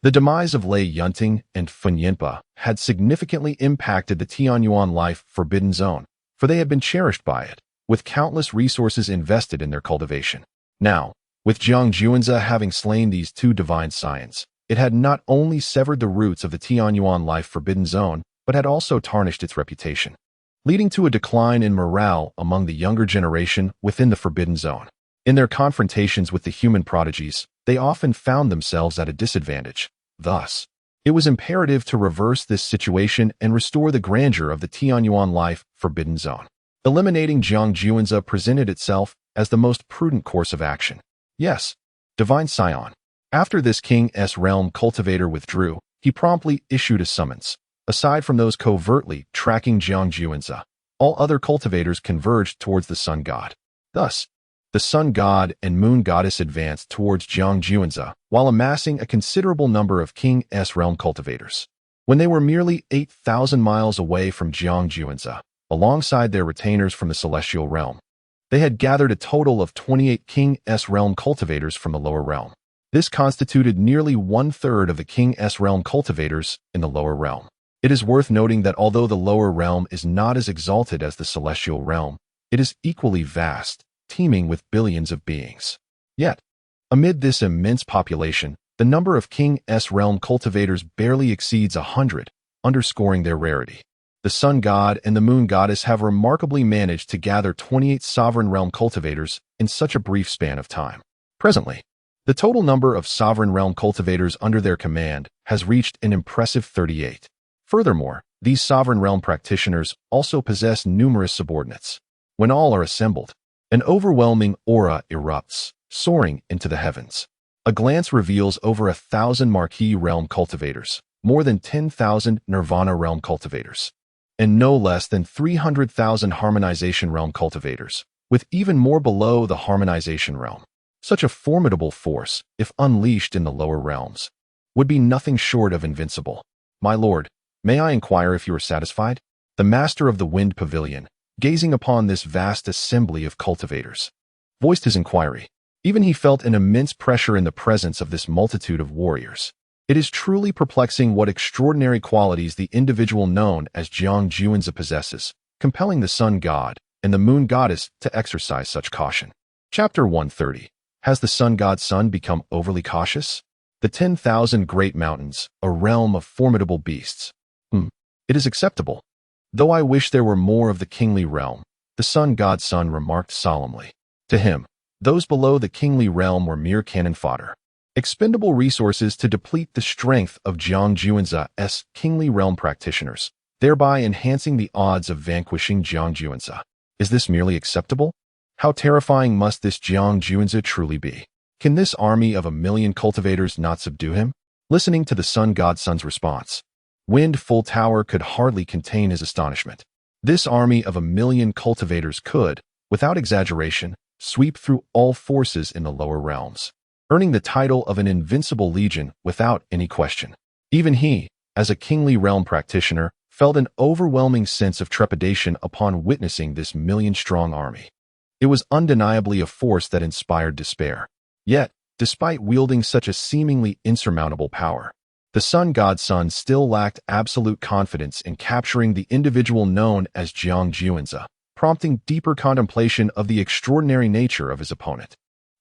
The demise of Lei Yunting and Fun Yinpa had significantly impacted the Tianyuan Life Forbidden Zone, for they had been cherished by it, with countless resources invested in their cultivation. Now, with Jiang Juanzi having slain these 2 divine scions, it had not only severed the roots of the Tianyuan Life Forbidden Zone, but had also tarnished its reputation, leading to a decline in morale among the younger generation within the Forbidden Zone. In their confrontations with the human prodigies, they often found themselves at a disadvantage. Thus, it was imperative to reverse this situation and restore the grandeur of the Tianyuan Life Forbidden Zone. Eliminating Jiang Juanzi presented itself as the most prudent course of action. Yes, Divine Scion. After this King's Realm cultivator withdrew, he promptly issued a summons. Aside from those covertly tracking Jiang Juanzi, all other cultivators converged towards the sun god. Thus, the sun god and moon goddess advanced towards Jiang Juanzi while amassing a considerable number of King's Realm cultivators. When they were merely 8,000 miles away from Jiang Juanzi, alongside their retainers from the celestial realm, they had gathered a total of 28 King's Realm cultivators from the lower realm. This constituted nearly 1/3 of the King's Realm cultivators in the lower realm. It is worth noting that although the lower realm is not as exalted as the celestial realm, it is equally vast, teeming with billions of beings. Yet, amid this immense population, the number of King's Realm cultivators barely exceeds 100, underscoring their rarity. the sun god and the moon goddess have remarkably managed to gather 28 sovereign realm cultivators in such a brief span of time. Presently, the total number of sovereign realm cultivators under their command has reached an impressive 38. Furthermore, these sovereign realm practitioners also possess numerous subordinates. When all are assembled, an overwhelming aura erupts, soaring into the heavens. A glance reveals over 1,000 marquee realm cultivators, more than 10,000 nirvana realm cultivators, and no less than 300,000 harmonization realm cultivators, with even more below the harmonization realm. Such a formidable force, if unleashed in the lower realms, would be nothing short of invincible. My lord, may I inquire if you are satisfied? The master of the wind pavilion, gazing upon this vast assembly of cultivators, voiced his inquiry. Even he felt an immense pressure in the presence of this multitude of warriors. It is truly perplexing what extraordinary qualities the individual known as Jiang Juanzi possesses, compelling the sun god and the moon goddess to exercise such caution. Chapter 130. Has the sun god's son become overly cautious? The 10,000 great mountains, a realm of formidable beasts. It is acceptable. Though I wish there were more of the kingly realm, the sun god's son remarked solemnly. To him, those below the kingly realm were mere cannon fodder, expendable resources to deplete the strength of Jiang Juanzi's kingly realm practitioners, thereby enhancing the odds of vanquishing Jiang Juanzi. Is this merely acceptable? How terrifying must this Jiang Juanzi truly be? Can this army of 1,000,000 cultivators not subdue him? Listening to the sun god's son's response, Wind Full Tower could hardly contain his astonishment. This army of 1,000,000 cultivators could, without exaggeration, sweep through all forces in the lower realms, earning the title of an invincible legion without any question. Even he, as a kingly realm practitioner, felt an overwhelming sense of trepidation upon witnessing this 1,000,000-strong army. It was undeniably a force that inspired despair. Yet, despite wielding such a seemingly insurmountable power, the sun god's son still lacked absolute confidence in capturing the individual known as Jiang Juanzi, prompting deeper contemplation of the extraordinary nature of his opponent.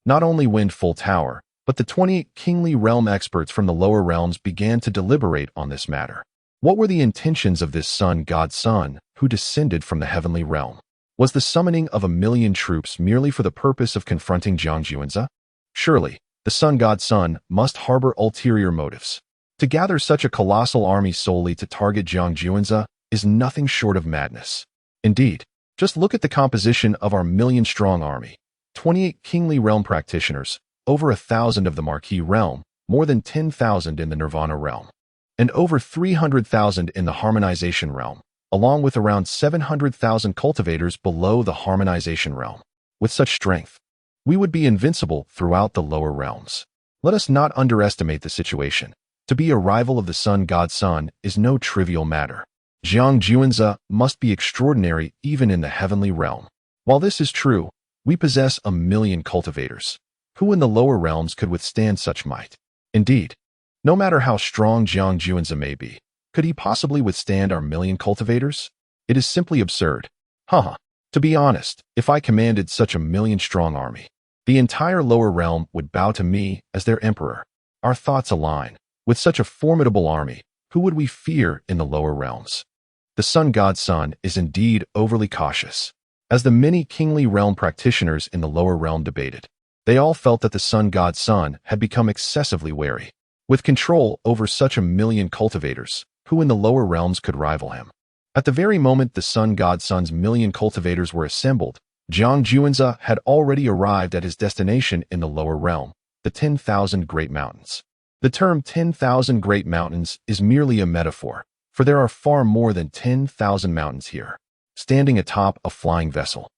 Not only Wind Full Tower, but the 28 kingly realm experts from the lower realms began to deliberate on this matter. What were the intentions of this sun god's son who descended from the heavenly realm? Was the summoning of 1,000,000 troops merely for the purpose of confronting Jiang Juanzi? Surely, the sun god's son must harbor ulterior motives. To gather such a colossal army solely to target Jiang Juanzi is nothing short of madness. Indeed, just look at the composition of our 1,000,000-strong army. 28 kingly realm practitioners, over 1,000 of the marquee realm, more than 10,000 in the nirvana realm, and over 300,000 in the harmonization realm, along with around 700,000 cultivators below the harmonization realm. With such strength, we would be invincible throughout the lower realms. Let us not underestimate the situation. To be a rival of the sun god's son is no trivial matter. Jiang Juanzi must be extraordinary even in the heavenly realm. While this is true, we possess 1,000,000 cultivators. Who in the lower realms could withstand such might? Indeed, no matter how strong Jiang Juanzi may be, could he possibly withstand our 1,000,000 cultivators? It is simply absurd. To be honest, if I commanded such a 1,000,000-strong army, the entire lower realm would bow to me as their emperor. Our thoughts align. With such a formidable army, who would we fear in the lower realms? The sun god's son is indeed overly cautious. As the many kingly realm practitioners in the lower realm debated, they all felt that the sun god's son had become excessively wary. With control over such 1,000,000 cultivators, who in the lower realms could rival him? At the very moment the sun god's son's 1,000,000 cultivators were assembled, Jiang Juanzi had already arrived at his destination in the lower realm, the 10,000 Great Mountains. The term 10,000 Great Mountains is merely a metaphor, for there are far more than 10,000 mountains here. Standing atop a flying vessel,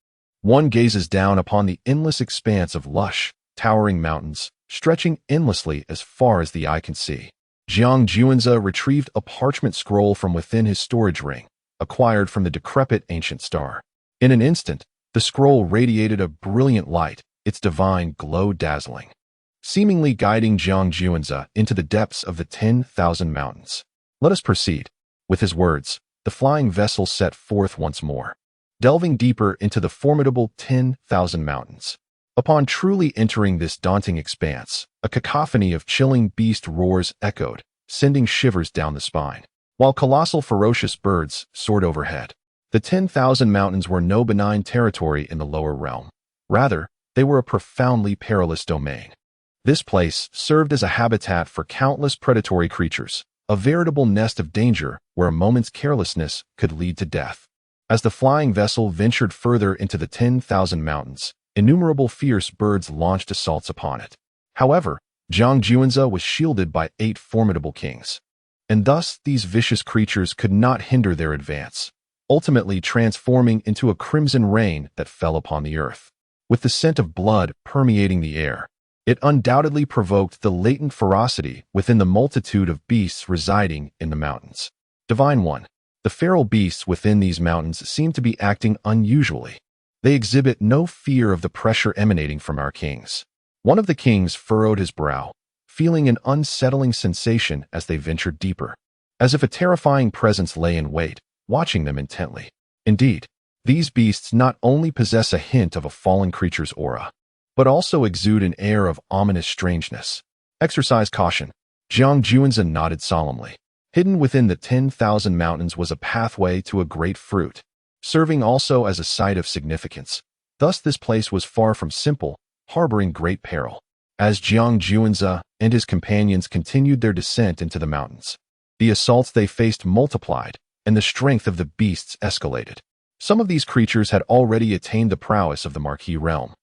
one gazes down upon the endless expanse of lush, towering mountains, stretching endlessly as far as the eye can see. Jiang Juanzi retrieved a parchment scroll from within his storage ring, acquired from the decrepit ancient star. In an instant, the scroll radiated a brilliant light, its divine glow dazzling, seemingly guiding Jiang Juanzi into the depths of the 10,000 mountains. Let us proceed. With his words, the flying vessel set forth once more, delving deeper into the formidable 10,000 mountains. Upon truly entering this daunting expanse, a cacophony of chilling beast roars echoed, sending shivers down the spine. while colossal ferocious birds soared overhead. The 10,000 mountains were no benign territory in the lower realm. Rather, they were a profoundly perilous domain. This place served as a habitat for countless predatory creatures, a veritable nest of danger where a moment's carelessness could lead to death. As the flying vessel ventured further into the 10,000 mountains, innumerable fierce birds launched assaults upon it. However, Jiangjuanze was shielded by 8 formidable kings, and thus these vicious creatures could not hinder their advance, ultimately transforming into a crimson rain that fell upon the earth. With the scent of blood permeating the air, it undoubtedly provoked the latent ferocity within the multitude of beasts residing in the mountains. Divine One, the feral beasts within these mountains seem to be acting unusually. They exhibit no fear of the pressure emanating from our kings. One of the kings furrowed his brow, feeling an unsettling sensation as they ventured deeper, as if a terrifying presence lay in wait, watching them intently. Indeed, these beasts not only possess a hint of a fallen creature's aura, but also exude an air of ominous strangeness. Exercise caution. Jiangjuanze nodded solemnly. Hidden within the 10,000 mountains was a pathway to a great fruit, serving also as a site of significance. Thus this place was far from simple, harboring great peril. As Jiangjuanze and his companions continued their descent into the mountains, the assaults they faced multiplied, and the strength of the beasts escalated. Some of these creatures had already attained the prowess of the Marquis realm,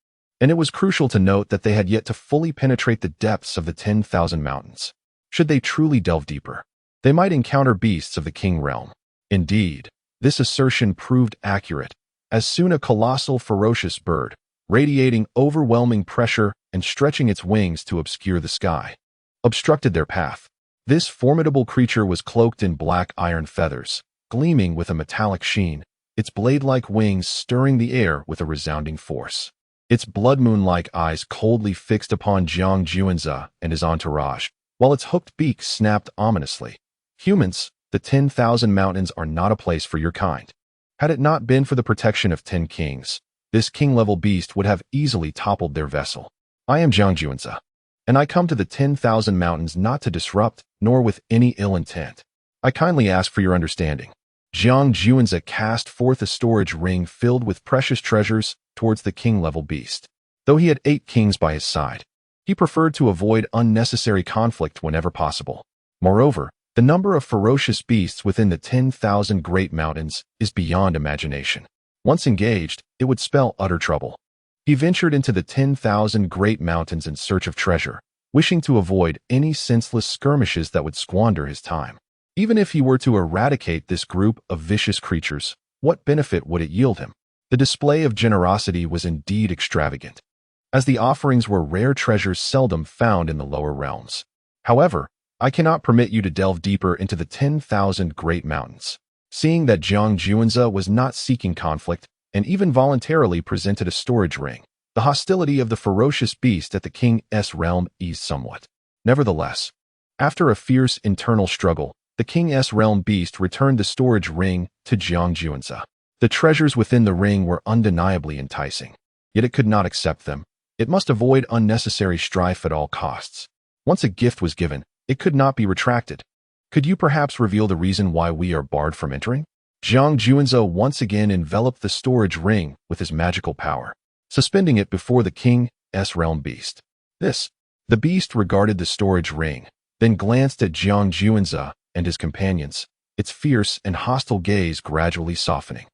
and it was crucial to note that they had yet to fully penetrate the depths of the 10,000 mountains. Should they truly delve deeper, they might encounter beasts of the King realm. Indeed, this assertion proved accurate, as soon a colossal ferocious bird, radiating overwhelming pressure and stretching its wings to obscure the sky, obstructed their path. This formidable creature was cloaked in black iron feathers, gleaming with a metallic sheen, its blade-like wings stirring the air with a resounding force. Its blood moon-like eyes coldly fixed upon Jiangjuanze and his entourage, while its hooked beak snapped ominously. Humans, the 10,000 mountains are not a place for your kind. Had it not been for the protection of 10 kings, this king-level beast would have easily toppled their vessel. I am Jiangjuanze, and I come to the 10,000 mountains not to disrupt, nor with any ill intent. I kindly ask for your understanding. Jiangjuanze cast forth a storage ring filled with precious treasures towards the king-level beast. Though he had 8 kings by his side, he preferred to avoid unnecessary conflict whenever possible. Moreover, the number of ferocious beasts within the 10,000 great mountains is beyond imagination. Once engaged, it would spell utter trouble. He ventured into the 10,000 great mountains in search of treasure, wishing to avoid any senseless skirmishes that would squander his time. Even if he were to eradicate this group of vicious creatures, what benefit would it yield him? The display of generosity was indeed extravagant, as the offerings were rare treasures seldom found in the lower realms. However, I cannot permit you to delve deeper into the 10,000 great mountains. Seeing that Jiangjuanze was not seeking conflict and even voluntarily presented a storage ring, the hostility of the ferocious beast at the king's realm eased somewhat. Nevertheless, after a fierce internal struggle, the king's realm beast returned the storage ring to Jiangjuanze. The treasures within the ring were undeniably enticing, yet it could not accept them. It must avoid unnecessary strife at all costs. Once a gift was given, it could not be retracted. Could you perhaps reveal the reason why we are barred from entering? Jiangjuanze once again enveloped the storage ring with his magical power, suspending it before the king's realm beast. The beast regarded the storage ring, then glanced at Jiangjuanze and his companions, its fierce and hostile gaze gradually softening.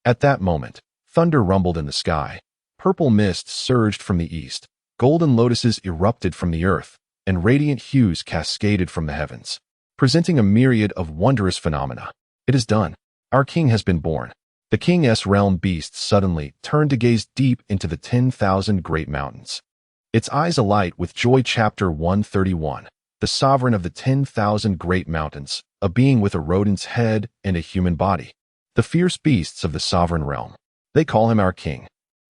At that moment, thunder rumbled in the sky, purple mist surged from the east, golden lotuses erupted from the earth, and radiant hues cascaded from the heavens, presenting a myriad of wondrous phenomena. It is done. Our king has been born. The king's realm beast suddenly turned to gaze deep into the 10,000 great mountains, its eyes alight with joy. Chapter 131. The sovereign of the 10,000 great mountains, a being with a rodent's head and a human body. The fierce beasts of the sovereign realm. They call him our king.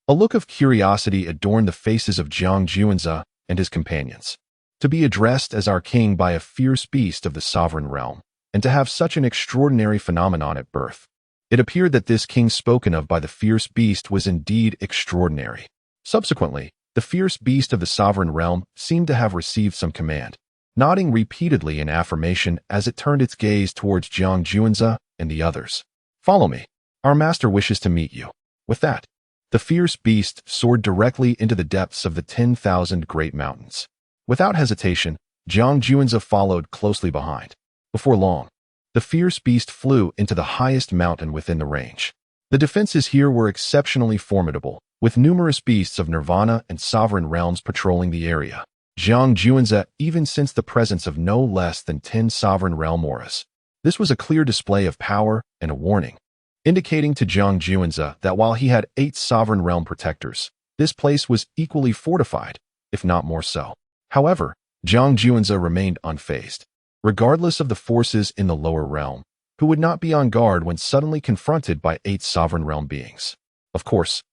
A look of curiosity adorned the faces of Jiangjuanze and his companions. To be addressed as our king by a fierce beast of the sovereign realm, and to have such an extraordinary phenomenon at birth. It appeared that this king spoken of by the fierce beast was indeed extraordinary. Subsequently, the fierce beast of the sovereign realm seemed to have received some command. nodding repeatedly in affirmation as it turned its gaze towards Jiang Juanze and the others. "Follow me. Our master wishes to meet you." With that, the fierce beast soared directly into the depths of the 10,000 great mountains. Without hesitation, Jiang Juanze followed closely behind. Before long, the fierce beast flew into the highest mountain within the range. The defenses here were exceptionally formidable, with numerous beasts of Nirvana and sovereign realms patrolling the area. Jiang Juanze even sensed the presence of no less than 10 sovereign realm auras. This was a clear display of power and a warning, indicating to Jiang Juanze that while he had 8 sovereign realm protectors, this place was equally fortified, if not more so. However, Jiang Juanze remained unfazed, regardless of the forces in the lower realm, who would not be on guard when suddenly confronted by 8 sovereign realm beings. Of course,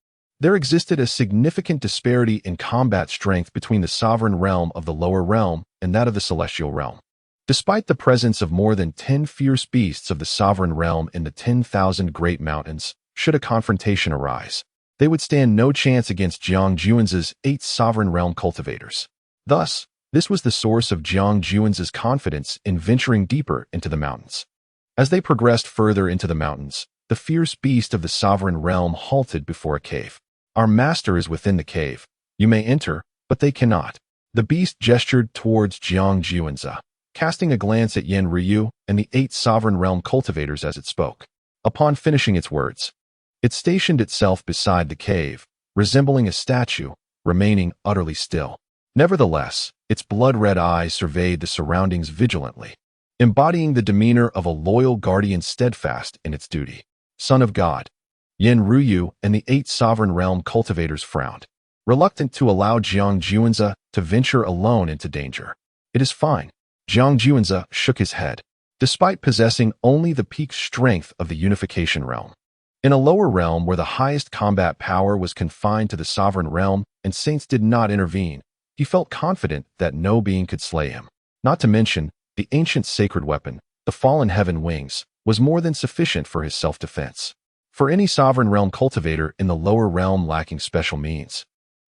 there existed a significant disparity in combat strength between the sovereign realm of the lower realm and that of the celestial realm. Despite the presence of more than 10 fierce beasts of the sovereign realm in the 10,000 great mountains, should a confrontation arise, they would stand no chance against Jiang Juanze's 8 sovereign realm cultivators. Thus, this was the source of Jiang Juanze's confidence in venturing deeper into the mountains. As they progressed further into the mountains, the fierce beast of the sovereign realm halted before a cave. "Our master is within the cave. You may enter, but they cannot." The beast gestured towards Jiang Juanze, casting a glance at Yen Ryu and the 8 sovereign realm cultivators as it spoke. Upon finishing its words, it stationed itself beside the cave, resembling a statue, remaining utterly still. Nevertheless, its blood-red eyes surveyed the surroundings vigilantly, embodying the demeanor of a loyal guardian steadfast in its duty. "Son of God." Yen Ryu and the 8 sovereign realm cultivators frowned, reluctant to allow Jiang Juanze to venture alone into danger. "It is fine." Jiang Juanze shook his head, despite possessing only the peak strength of the unification realm. In a lower realm where the highest combat power was confined to the sovereign realm and saints did not intervene, he felt confident that no being could slay him. Not to mention, the ancient sacred weapon, the fallen heaven wings, was more than sufficient for his self-defense. For any sovereign realm cultivator in the lower realm lacking special means,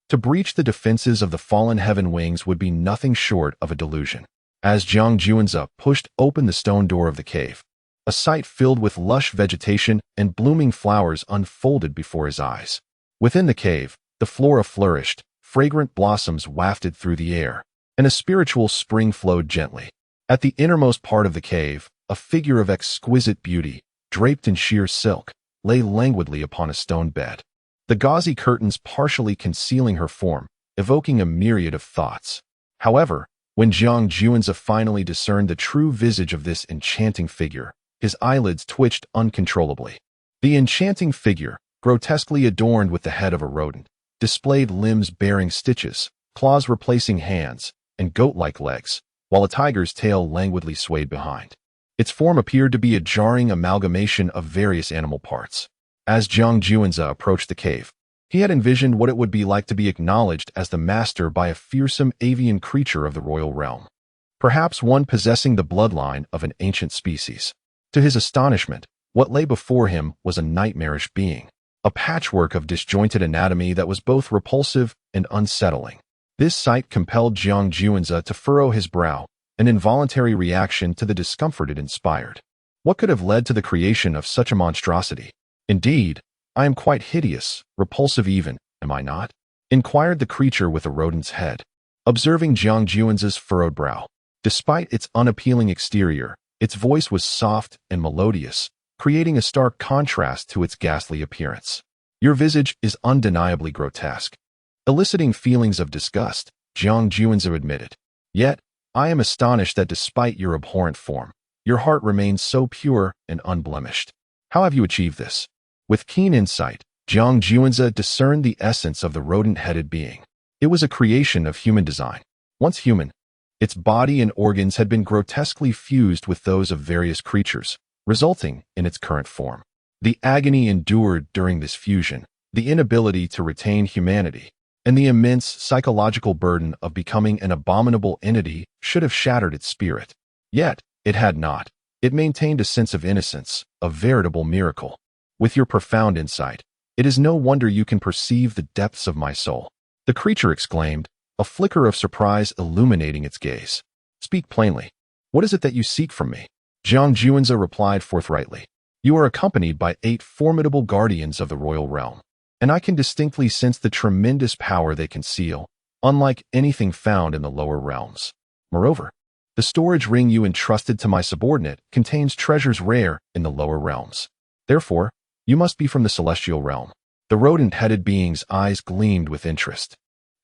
to breach the defenses of the fallen heaven wings would be nothing short of a delusion. As Jiang Juanze pushed open the stone door of the cave, a sight filled with lush vegetation and blooming flowers unfolded before his eyes. Within the cave, the flora flourished, fragrant blossoms wafted through the air, and a spiritual spring flowed gently. At the innermost part of the cave, a figure of exquisite beauty, draped in sheer silk, lay languidly upon a stone bed, the gauzy curtains partially concealing her form, evoking a myriad of thoughts. However, when Jiang Juanze finally discerned the true visage of this enchanting figure, his eyelids twitched uncontrollably. The enchanting figure, grotesquely adorned with the head of a rodent, displayed limbs bearing stitches, claws replacing hands, and goat-like legs, while a tiger's tail languidly swayed behind. Its form appeared to be a jarring amalgamation of various animal parts. As Jiang Juanze approached the cave, he had envisioned what it would be like to be acknowledged as the master by a fearsome avian creature of the royal realm, perhaps one possessing the bloodline of an ancient species. To his astonishment, what lay before him was a nightmarish being, a patchwork of disjointed anatomy that was both repulsive and unsettling. This sight compelled Jiang Juanze to furrow his brow, an involuntary reaction to the discomfort it inspired. What could have led to the creation of such a monstrosity? "Indeed, I am quite hideous, repulsive even, am I not?" inquired the creature with a rodent's head, observing Jiang Juanze's furrowed brow. Despite its unappealing exterior, its voice was soft and melodious, creating a stark contrast to its ghastly appearance. "Your visage is undeniably grotesque." Eliciting feelings of disgust, Jiang Juanze admitted. "Yet, I am astonished that despite your abhorrent form, your heart remains so pure and unblemished. How have you achieved this?" With keen insight, Jiang Juanze discerned the essence of the rodent-headed being. It was a creation of human design. Once human, its body and organs had been grotesquely fused with those of various creatures, resulting in its current form. The agony endured during this fusion, the inability to retain humanity, and the immense psychological burden of becoming an abominable entity should have shattered its spirit. Yet, it had not. It maintained a sense of innocence, a veritable miracle. "With your profound insight, it is no wonder you can perceive the depths of my soul," the creature exclaimed, a flicker of surprise illuminating its gaze. Speak plainly. What is it that you seek from me? Jiang Juanza replied forthrightly. You are accompanied by 8 formidable guardians of the royal realm, and I can distinctly sense the tremendous power they conceal, unlike anything found in the lower realms. Moreover, the storage ring you entrusted to my subordinate contains treasures rare in the lower realms. Therefore, you must be from the celestial realm. The rodent-headed being's eyes gleamed with interest.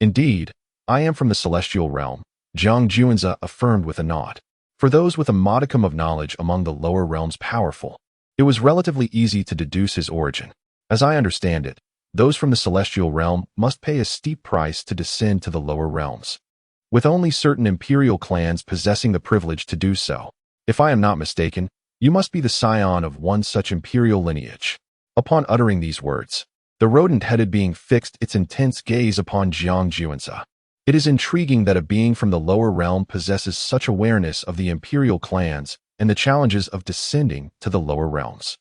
Indeed, I am from the celestial realm, Jiang Juanza affirmed with a nod. For those with a modicum of knowledge among the lower realms powerful, it was relatively easy to deduce his origin. As I understand it, those from the celestial realm must pay a steep price to descend to the lower realms, with only certain imperial clans possessing the privilege to do so. If I am not mistaken, you must be the scion of one such imperial lineage. Upon uttering these words, the rodent-headed being fixed its intense gaze upon Jiang Juanza. It is intriguing that a being from the lower realm possesses such awareness of the imperial clans and the challenges of descending to the lower realms.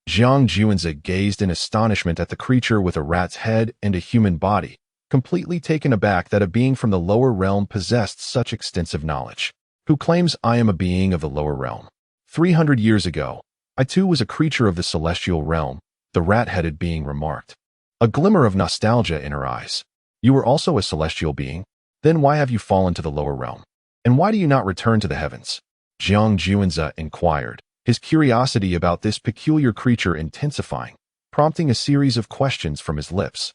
Jiang Juanza gazed in astonishment at the creature with a rat's head and a human body, completely taken aback that a being from the lower realm possessed such extensive knowledge. Who claims I am a being of the lower realm? 300 years ago, I too was a creature of the celestial realm, the rat-headed being remarked. A glimmer of nostalgia in her eyes. You were also a celestial being? Then why have you fallen to the lower realm? And why do you not return to the heavens? Jiang Juanza inquired, his curiosity about this peculiar creature intensifying, prompting a series of questions from his lips.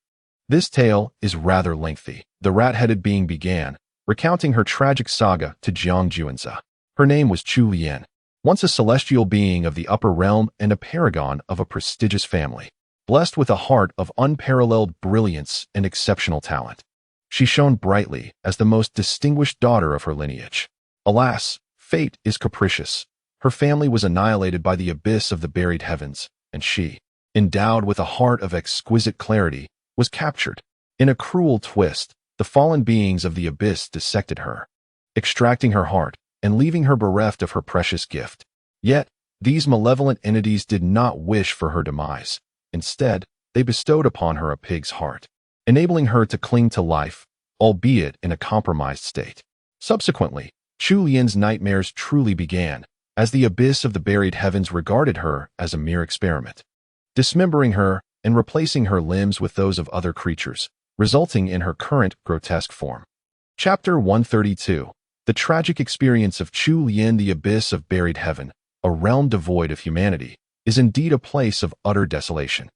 This tale is rather lengthy, the rat-headed being began, recounting her tragic saga to Jiang Juanza. Her name was Chu Lian, once a celestial being of the upper realm and a paragon of a prestigious family, blessed with a heart of unparalleled brilliance and exceptional talent. She shone brightly as the most distinguished daughter of her lineage. Alas, fate is capricious. Her family was annihilated by the abyss of the buried heavens, and she, endowed with a heart of exquisite clarity, was captured. In a cruel twist, the fallen beings of the abyss dissected her, extracting her heart and leaving her bereft of her precious gift. Yet, these malevolent entities did not wish for her demise. Instead, they bestowed upon her a pig's heart, enabling her to cling to life, albeit in a compromised state. Subsequently, Chu Lian's nightmares truly began, as the abyss of the buried heavens regarded her as a mere experiment, dismembering her and replacing her limbs with those of other creatures, resulting in her current grotesque form. Chapter 132. The tragic experience of Chu Lian. The abyss of buried heaven, a realm devoid of humanity, is indeed a place of utter desolation.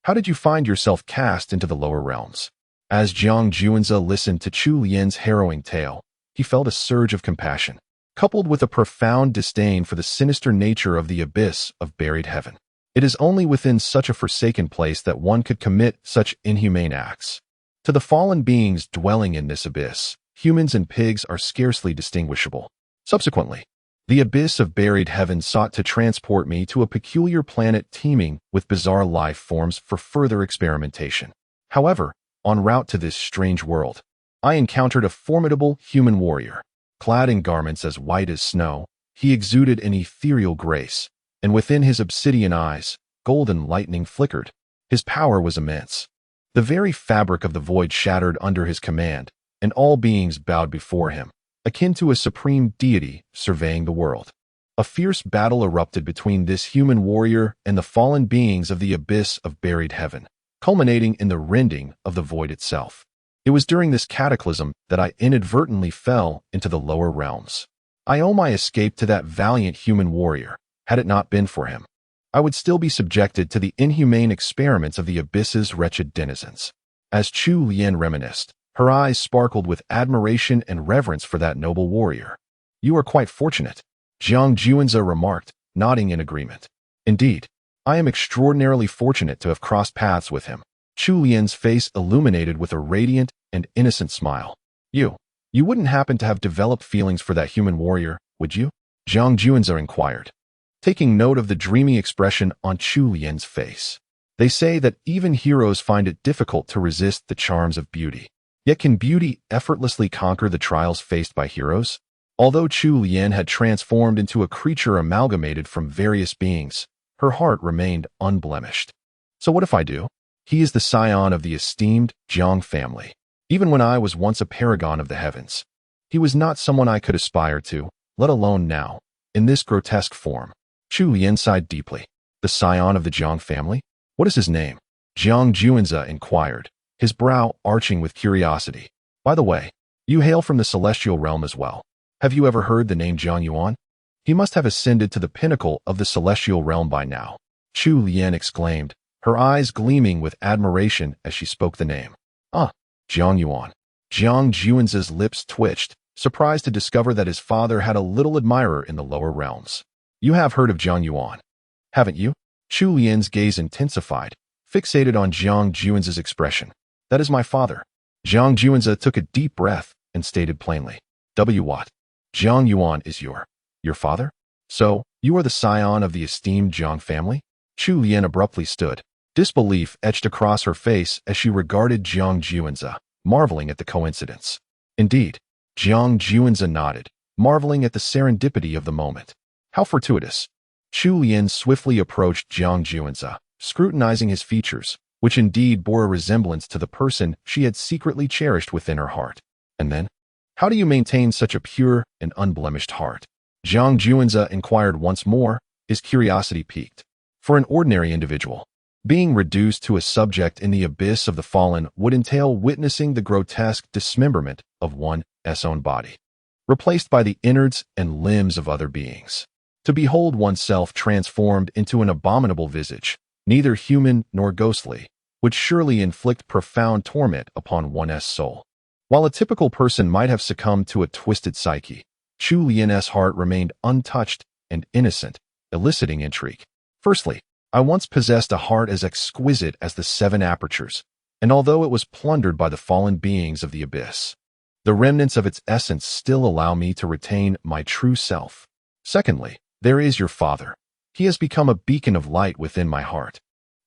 How did you find yourself cast into the lower realms? As Jiang Juanza listened to Chu Lian's harrowing tale, he felt a surge of compassion, coupled with a profound disdain for the sinister nature of the abyss of buried heaven. It is only within such a forsaken place that one could commit such inhumane acts. To the fallen beings dwelling in this abyss, humans and pigs are scarcely distinguishable. Subsequently, the abyss of buried heaven sought to transport me to a peculiar planet teeming with bizarre life forms for further experimentation. However, en route to this strange world, I encountered a formidable human warrior. Clad in garments as white as snow, he exuded an ethereal grace, and within his obsidian eyes, golden lightning flickered. His power was immense. The very fabric of the void shattered under his command, and all beings bowed before him, akin to a supreme deity surveying the world. A fierce battle erupted between this human warrior and the fallen beings of the abyss of buried heaven, culminating in the rending of the void itself. It was during this cataclysm that I inadvertently fell into the lower realms. I owe my escape to that valiant human warrior. Had it not been for him, I would still be subjected to the inhumane experiments of the abyss's wretched denizens. As Chu Lian reminisced, her eyes sparkled with admiration and reverence for that noble warrior. You are quite fortunate, Jiang Juanza remarked, nodding in agreement. Indeed, I am extraordinarily fortunate to have crossed paths with him. Chu Lian's face illuminated with a radiant and innocent smile. You wouldn't happen to have developed feelings for that human warrior, would you? Jiang Juanza inquired, taking note of the dreamy expression on Chu Lian's face. They say that even heroes find it difficult to resist the charms of beauty. Yet can beauty effortlessly conquer the trials faced by heroes? Although Chu Lian had transformed into a creature amalgamated from various beings, her heart remained unblemished. So what if I do? He is the scion of the esteemed Jiang family. Even when I was once a paragon of the heavens, he was not someone I could aspire to, let alone now, in this grotesque form. Chu Lian sighed deeply. The scion of the Jiang family? What is his name? Jiang Juanza inquired, his brow arching with curiosity. By the way, you hail from the celestial realm as well. Have you ever heard the name Jiang Yuan? He must have ascended to the pinnacle of the celestial realm by now. Chu Lian exclaimed, her eyes gleaming with admiration as she spoke the name. Ah, Jiang Yuan. Jiang Juanza's lips twitched, surprised to discover that his father had a little admirer in the lower realms. You have heard of Jiang Yuan, haven't you? Chu Lian's gaze intensified, fixated on Jiang Juanza's expression. That is my father. Jiang Juanza took a deep breath and stated plainly. What? Jiang Yuan is your father? So, you are the scion of the esteemed Jiang family? Chu Lian abruptly stood. Disbelief etched across her face as she regarded Jiang Juanza, marveling at the coincidence. Indeed, Jiang Juanza nodded, marveling at the serendipity of the moment. How fortuitous. Chu Lian swiftly approached Jiang Juanza, scrutinizing his features, which indeed bore a resemblance to the person she had secretly cherished within her heart. And then, how do you maintain such a pure and unblemished heart? Jiang Juanza inquired once more, his curiosity piqued. For an ordinary individual, being reduced to a subject in the abyss of the fallen would entail witnessing the grotesque dismemberment of one's own body, replaced by the innards and limbs of other beings. To behold oneself transformed into an abominable visage, neither human nor ghostly, would surely inflict profound torment upon one's soul. While a typical person might have succumbed to a twisted psyche, Chu Lian's heart remained untouched and innocent, eliciting intrigue. Firstly, I once possessed a heart as exquisite as the 7 apertures, and although it was plundered by the fallen beings of the abyss, the remnants of its essence still allow me to retain my true self. Secondly, there is your father. He has become a beacon of light within my heart,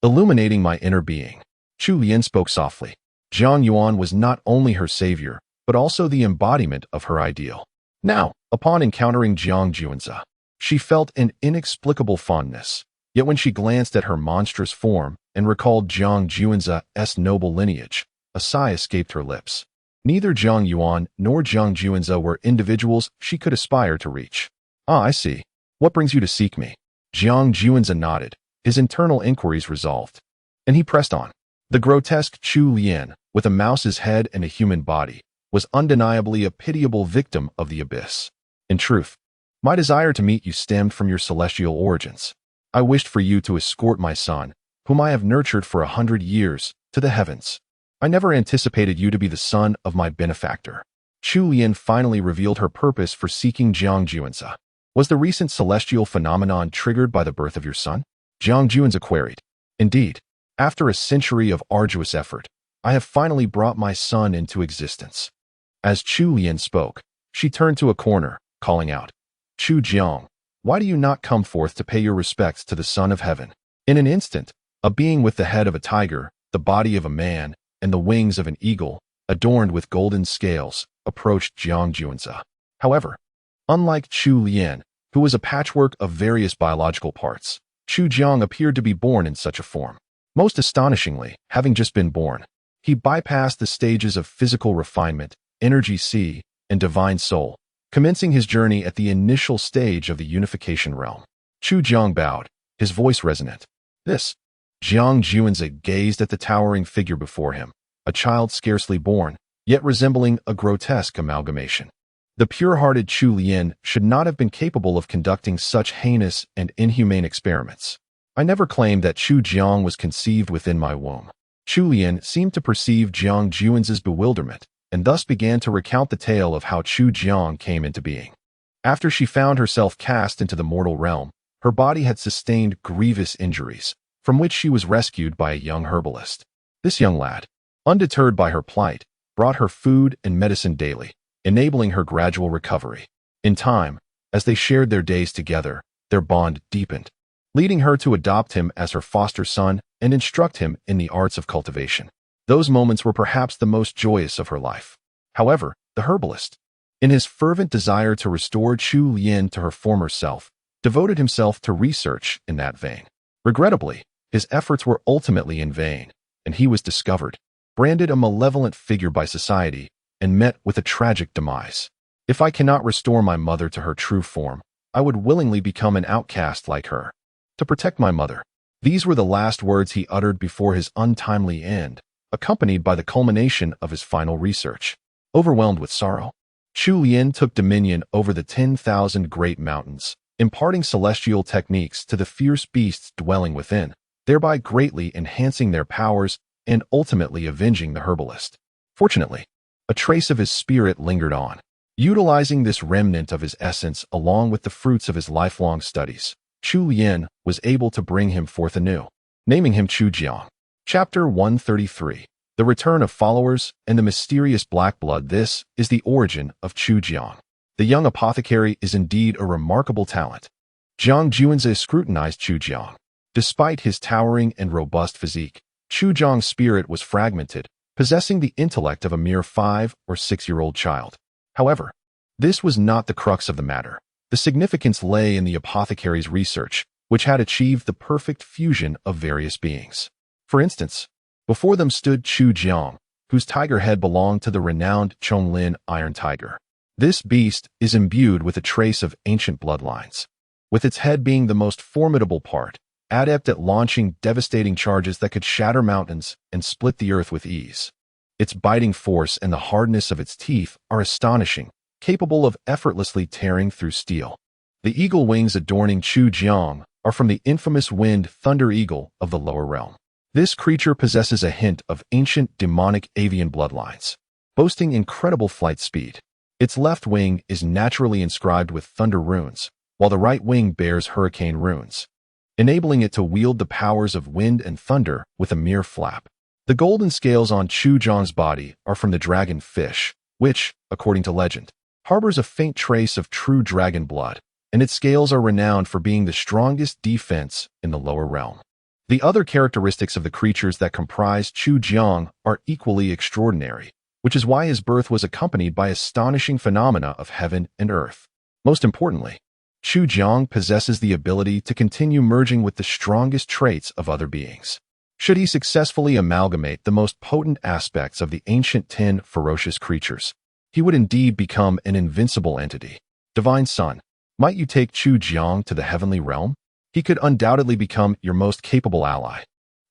illuminating my inner being. Chu Lian spoke softly. Jiang Yuan was not only her savior, but also the embodiment of her ideal. Now, upon encountering Jiang Juanza, she felt an inexplicable fondness. Yet when she glanced at her monstrous form and recalled Jiang Juanza's noble lineage, a sigh escaped her lips. Neither Jiang Yuan nor Jiang Juanza were individuals she could aspire to reach. Ah, I see. What brings you to seek me? Jiang Juanza nodded, his internal inquiries resolved. And he pressed on. The grotesque Chu Lian, with a mouse's head and a human body, was undeniably a pitiable victim of the abyss. In truth, my desire to meet you stemmed from your celestial origins. I wished for you to escort my son, whom I have nurtured for 100 years, to the heavens. I never anticipated you to be the son of my benefactor. Chu Lian finally revealed her purpose for seeking Jiang Juanza. Was the recent celestial phenomenon triggered by the birth of your son? Jiang Juanza queried. Indeed, after a century of arduous effort, I have finally brought my son into existence. As Chu Lian spoke, she turned to a corner, calling out, Chu Jiang, why do you not come forth to pay your respects to the Son of Heaven? In an instant, a being with the head of a tiger, the body of a man, and the wings of an eagle, adorned with golden scales, approached Jiang Juanza. However, unlike Chu Lian, who was a patchwork of various biological parts, Chu Jiang appeared to be born in such a form. Most astonishingly, having just been born, he bypassed the stages of physical refinement, energy C, and divine soul, commencing his journey at the initial stage of the unification realm. Chu Jiang bowed, his voice resonant. This. Jiang Juanza gazed at the towering figure before him, a child scarcely born, yet resembling a grotesque amalgamation. The pure-hearted Chu Lian should not have been capable of conducting such heinous and inhumane experiments. I never claimed that Chu Jiang was conceived within my womb. Chu Lian seemed to perceive Jiang Juanza's bewilderment, and thus began to recount the tale of how Chu Jiang came into being. After she found herself cast into the mortal realm, her body had sustained grievous injuries, from which she was rescued by a young herbalist. This young lad, undeterred by her plight, brought her food and medicine daily, enabling her gradual recovery. In time, as they shared their days together, their bond deepened, leading her to adopt him as her foster son and instruct him in the arts of cultivation. Those moments were perhaps the most joyous of her life. However, the herbalist, in his fervent desire to restore Chu Lian to her former self, devoted himself to research in that vein. Regrettably, his efforts were ultimately in vain, and he was discovered, branded a malevolent figure by society, and met with a tragic demise. If I cannot restore my mother to her true form, I would willingly become an outcast like her. To protect my mother. These were the last words he uttered before his untimely end, accompanied by the culmination of his final research. Overwhelmed with sorrow, Chu Lien took dominion over the 10,000 great mountains, imparting celestial techniques to the fierce beasts dwelling within, thereby greatly enhancing their powers and ultimately avenging the herbalist. Fortunately, a trace of his spirit lingered on. Utilizing this remnant of his essence along with the fruits of his lifelong studies, Chu Lien was able to bring him forth anew, naming him Chu Jiang. Chapter 133. The Return of Followers and the Mysterious Black Blood. This is the origin of Chu Jiang. The young apothecary is indeed a remarkable talent. Jiang Juanzi scrutinized Chu Jiang. Despite his towering and robust physique, Chu Jiang's spirit was fragmented, possessing the intellect of a mere 5- or 6-year-old child. However, this was not the crux of the matter. The significance lay in the apothecary's research, which had achieved the perfect fusion of various beings. For instance, before them stood Chu Jiang, whose tiger head belonged to the renowned Chonglin Iron Tiger. This beast is imbued with a trace of ancient bloodlines, with its head being the most formidable part, adept at launching devastating charges that could shatter mountains and split the earth with ease. Its biting force and the hardness of its teeth are astonishing, capable of effortlessly tearing through steel. The eagle wings adorning Chu Jiang are from the infamous winged thunder eagle of the lower realm. This creature possesses a hint of ancient demonic avian bloodlines, boasting incredible flight speed. Its left wing is naturally inscribed with thunder runes, while the right wing bears hurricane runes, enabling it to wield the powers of wind and thunder with a mere flap. The golden scales on Chu Jiang's body are from the dragon fish, which, according to legend, harbors a faint trace of true dragon blood, and its scales are renowned for being the strongest defense in the lower realm. The other characteristics of the creatures that comprise Chu Jiang are equally extraordinary, which is why his birth was accompanied by astonishing phenomena of heaven and earth. Most importantly, Chu Jiang possesses the ability to continue merging with the strongest traits of other beings. Should he successfully amalgamate the most potent aspects of the ancient 10 ferocious creatures, he would indeed become an invincible entity. Divine Son, might you take Chu Jiang to the heavenly realm? He could undoubtedly become your most capable ally.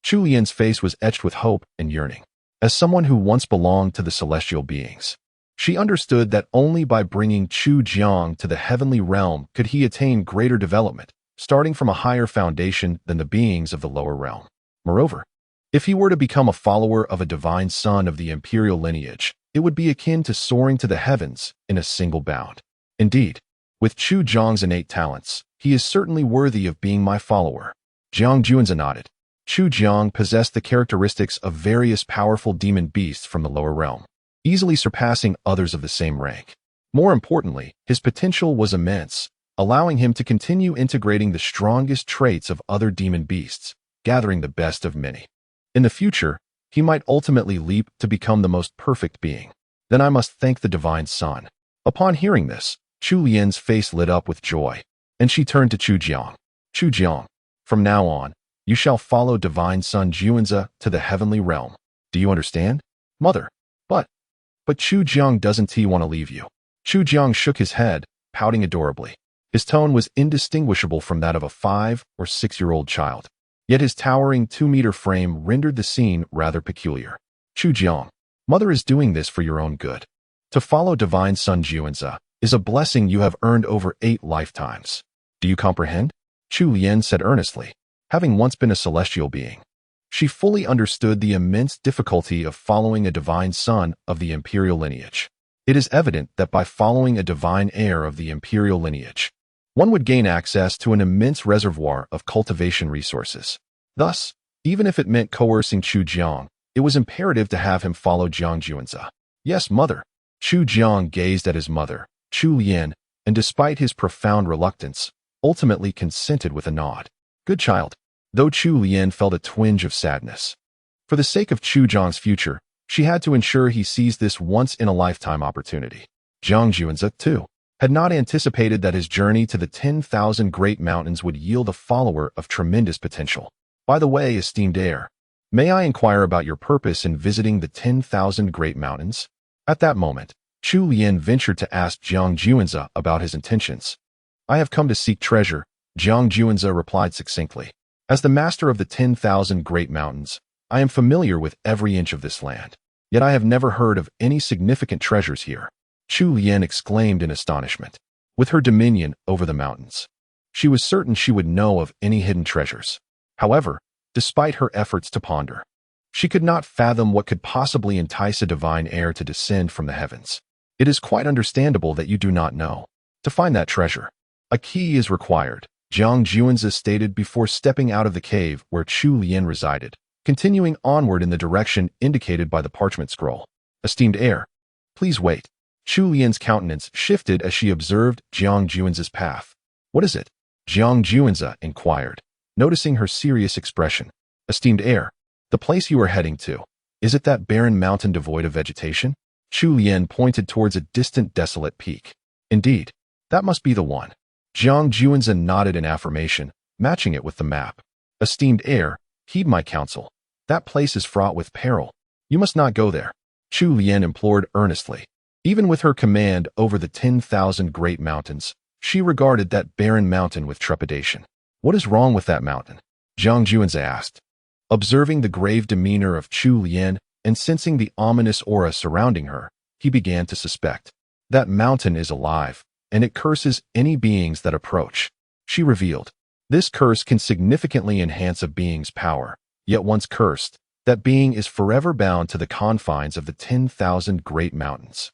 Chu Lien's face was etched with hope and yearning. As someone who once belonged to the celestial beings, she understood that only by bringing Chu Jiang to the heavenly realm could he attain greater development, starting from a higher foundation than the beings of the lower realm. Moreover, if he were to become a follower of a divine son of the Imperial lineage, it would be akin to soaring to the heavens in a single bound. Indeed, with Chu Jiang's innate talents, he is certainly worthy of being my follower. Jiang Juanzi nodded. Chu Jiang possessed the characteristics of various powerful demon beasts from the lower realm, easily surpassing others of the same rank. More importantly, his potential was immense, allowing him to continue integrating the strongest traits of other demon beasts, gathering the best of many. In the future, he might ultimately leap to become the most perfect being. Then I must thank the Divine Son. Upon hearing this, Chu Lien's face lit up with joy, and she turned to Chu Jiang. Chu Jiang, from now on, you shall follow Divine Son Juanzi to the heavenly realm. Do you understand? Mother. But Chu Jiang doesn't he want to leave you? Chu Jiang shook his head, pouting adorably. His tone was indistinguishable from that of a 5- or 6-year-old child. Yet his towering 2-meter frame rendered the scene rather peculiar. Chu Jiang, Mother is doing this for your own good. To follow Divine Son Juanzi is a blessing you have earned over 8 lifetimes. Do you comprehend? Chu Lien said earnestly. Having once been a celestial being, she fully understood the immense difficulty of following a divine son of the Imperial lineage. It is evident that by following a divine heir of the Imperial lineage, one would gain access to an immense reservoir of cultivation resources. Thus, even if it meant coercing Chu Jiang, it was imperative to have him follow Jiang Juanzi. Yes, Mother. Chu Jiang gazed at his mother, Chu Lien, and despite his profound reluctance, ultimately consented with a nod. Good child. Though Chu Lien felt a twinge of sadness. For the sake of Chu Jiang's future, she had to ensure he seized this once-in-a-lifetime opportunity. Jiang Juanzi, too, had not anticipated that his journey to the 10,000 great mountains would yield a follower of tremendous potential. By the way, esteemed heir, may I inquire about your purpose in visiting the 10,000 great mountains? At that moment, Chu Lian ventured to ask Jiang Juanzi about his intentions. I have come to seek treasure, Jiang Juanzi replied succinctly. As the master of the 10,000 great mountains, I am familiar with every inch of this land. Yet I have never heard of any significant treasures here. Chu Lian exclaimed in astonishment. With her dominion over the mountains, she was certain she would know of any hidden treasures. However, despite her efforts to ponder, she could not fathom what could possibly entice a divine heir to descend from the heavens. It is quite understandable that you do not know. To find that treasure, a key is required, Jiang Juanzi stated before stepping out of the cave where Chu Lian resided, continuing onward in the direction indicated by the parchment scroll. Esteemed heir, please wait. Chu Lian's countenance shifted as she observed Jiang Juanzi's path. What is it? Jiang Juanzi inquired, noticing her serious expression. Esteemed heir, the place you are heading to, is it that barren mountain devoid of vegetation? Chu Lian pointed towards a distant desolate peak. Indeed, that must be the one. Jiang Juanzi nodded in affirmation, matching it with the map. Esteemed heir, heed my counsel. That place is fraught with peril. You must not go there. Chu Lian implored earnestly. Even with her command over the 10,000 great mountains, she regarded that barren mountain with trepidation. What is wrong with that mountain? Jiang Juanzi asked. Observing the grave demeanor of Chu Lian and sensing the ominous aura surrounding her, he began to suspect. That mountain is alive, and it curses any beings that approach. She revealed. This curse can significantly enhance a being's power, yet once cursed, that being is forever bound to the confines of the 10,000 great mountains.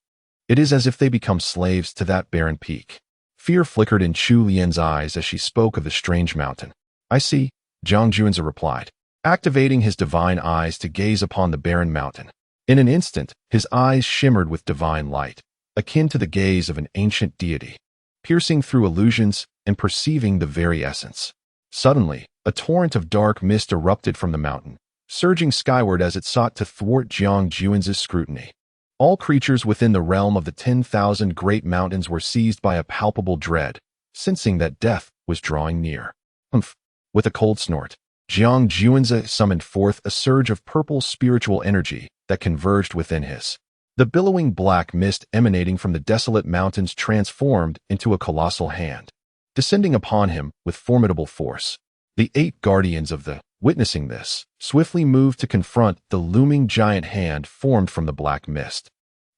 It is as if they become slaves to that barren peak. Fear flickered in Chu Lian's eyes as she spoke of the strange mountain. I see, Jiang Juanzi replied, activating his divine eyes to gaze upon the barren mountain. In an instant, his eyes shimmered with divine light, akin to the gaze of an ancient deity, piercing through illusions and perceiving the very essence. Suddenly, a torrent of dark mist erupted from the mountain, surging skyward as it sought to thwart Jiang Juanzi's scrutiny. All creatures within the realm of the 10,000 great mountains were seized by a palpable dread, sensing that death was drawing near. Humph! With a cold snort, Jiang Juanzi summoned forth a surge of purple spiritual energy that converged within his. The billowing black mist emanating from the desolate mountains transformed into a colossal hand, descending upon him with formidable force. The 8 guardians of the, witnessing this, swiftly moved to confront the looming giant hand formed from the black mist.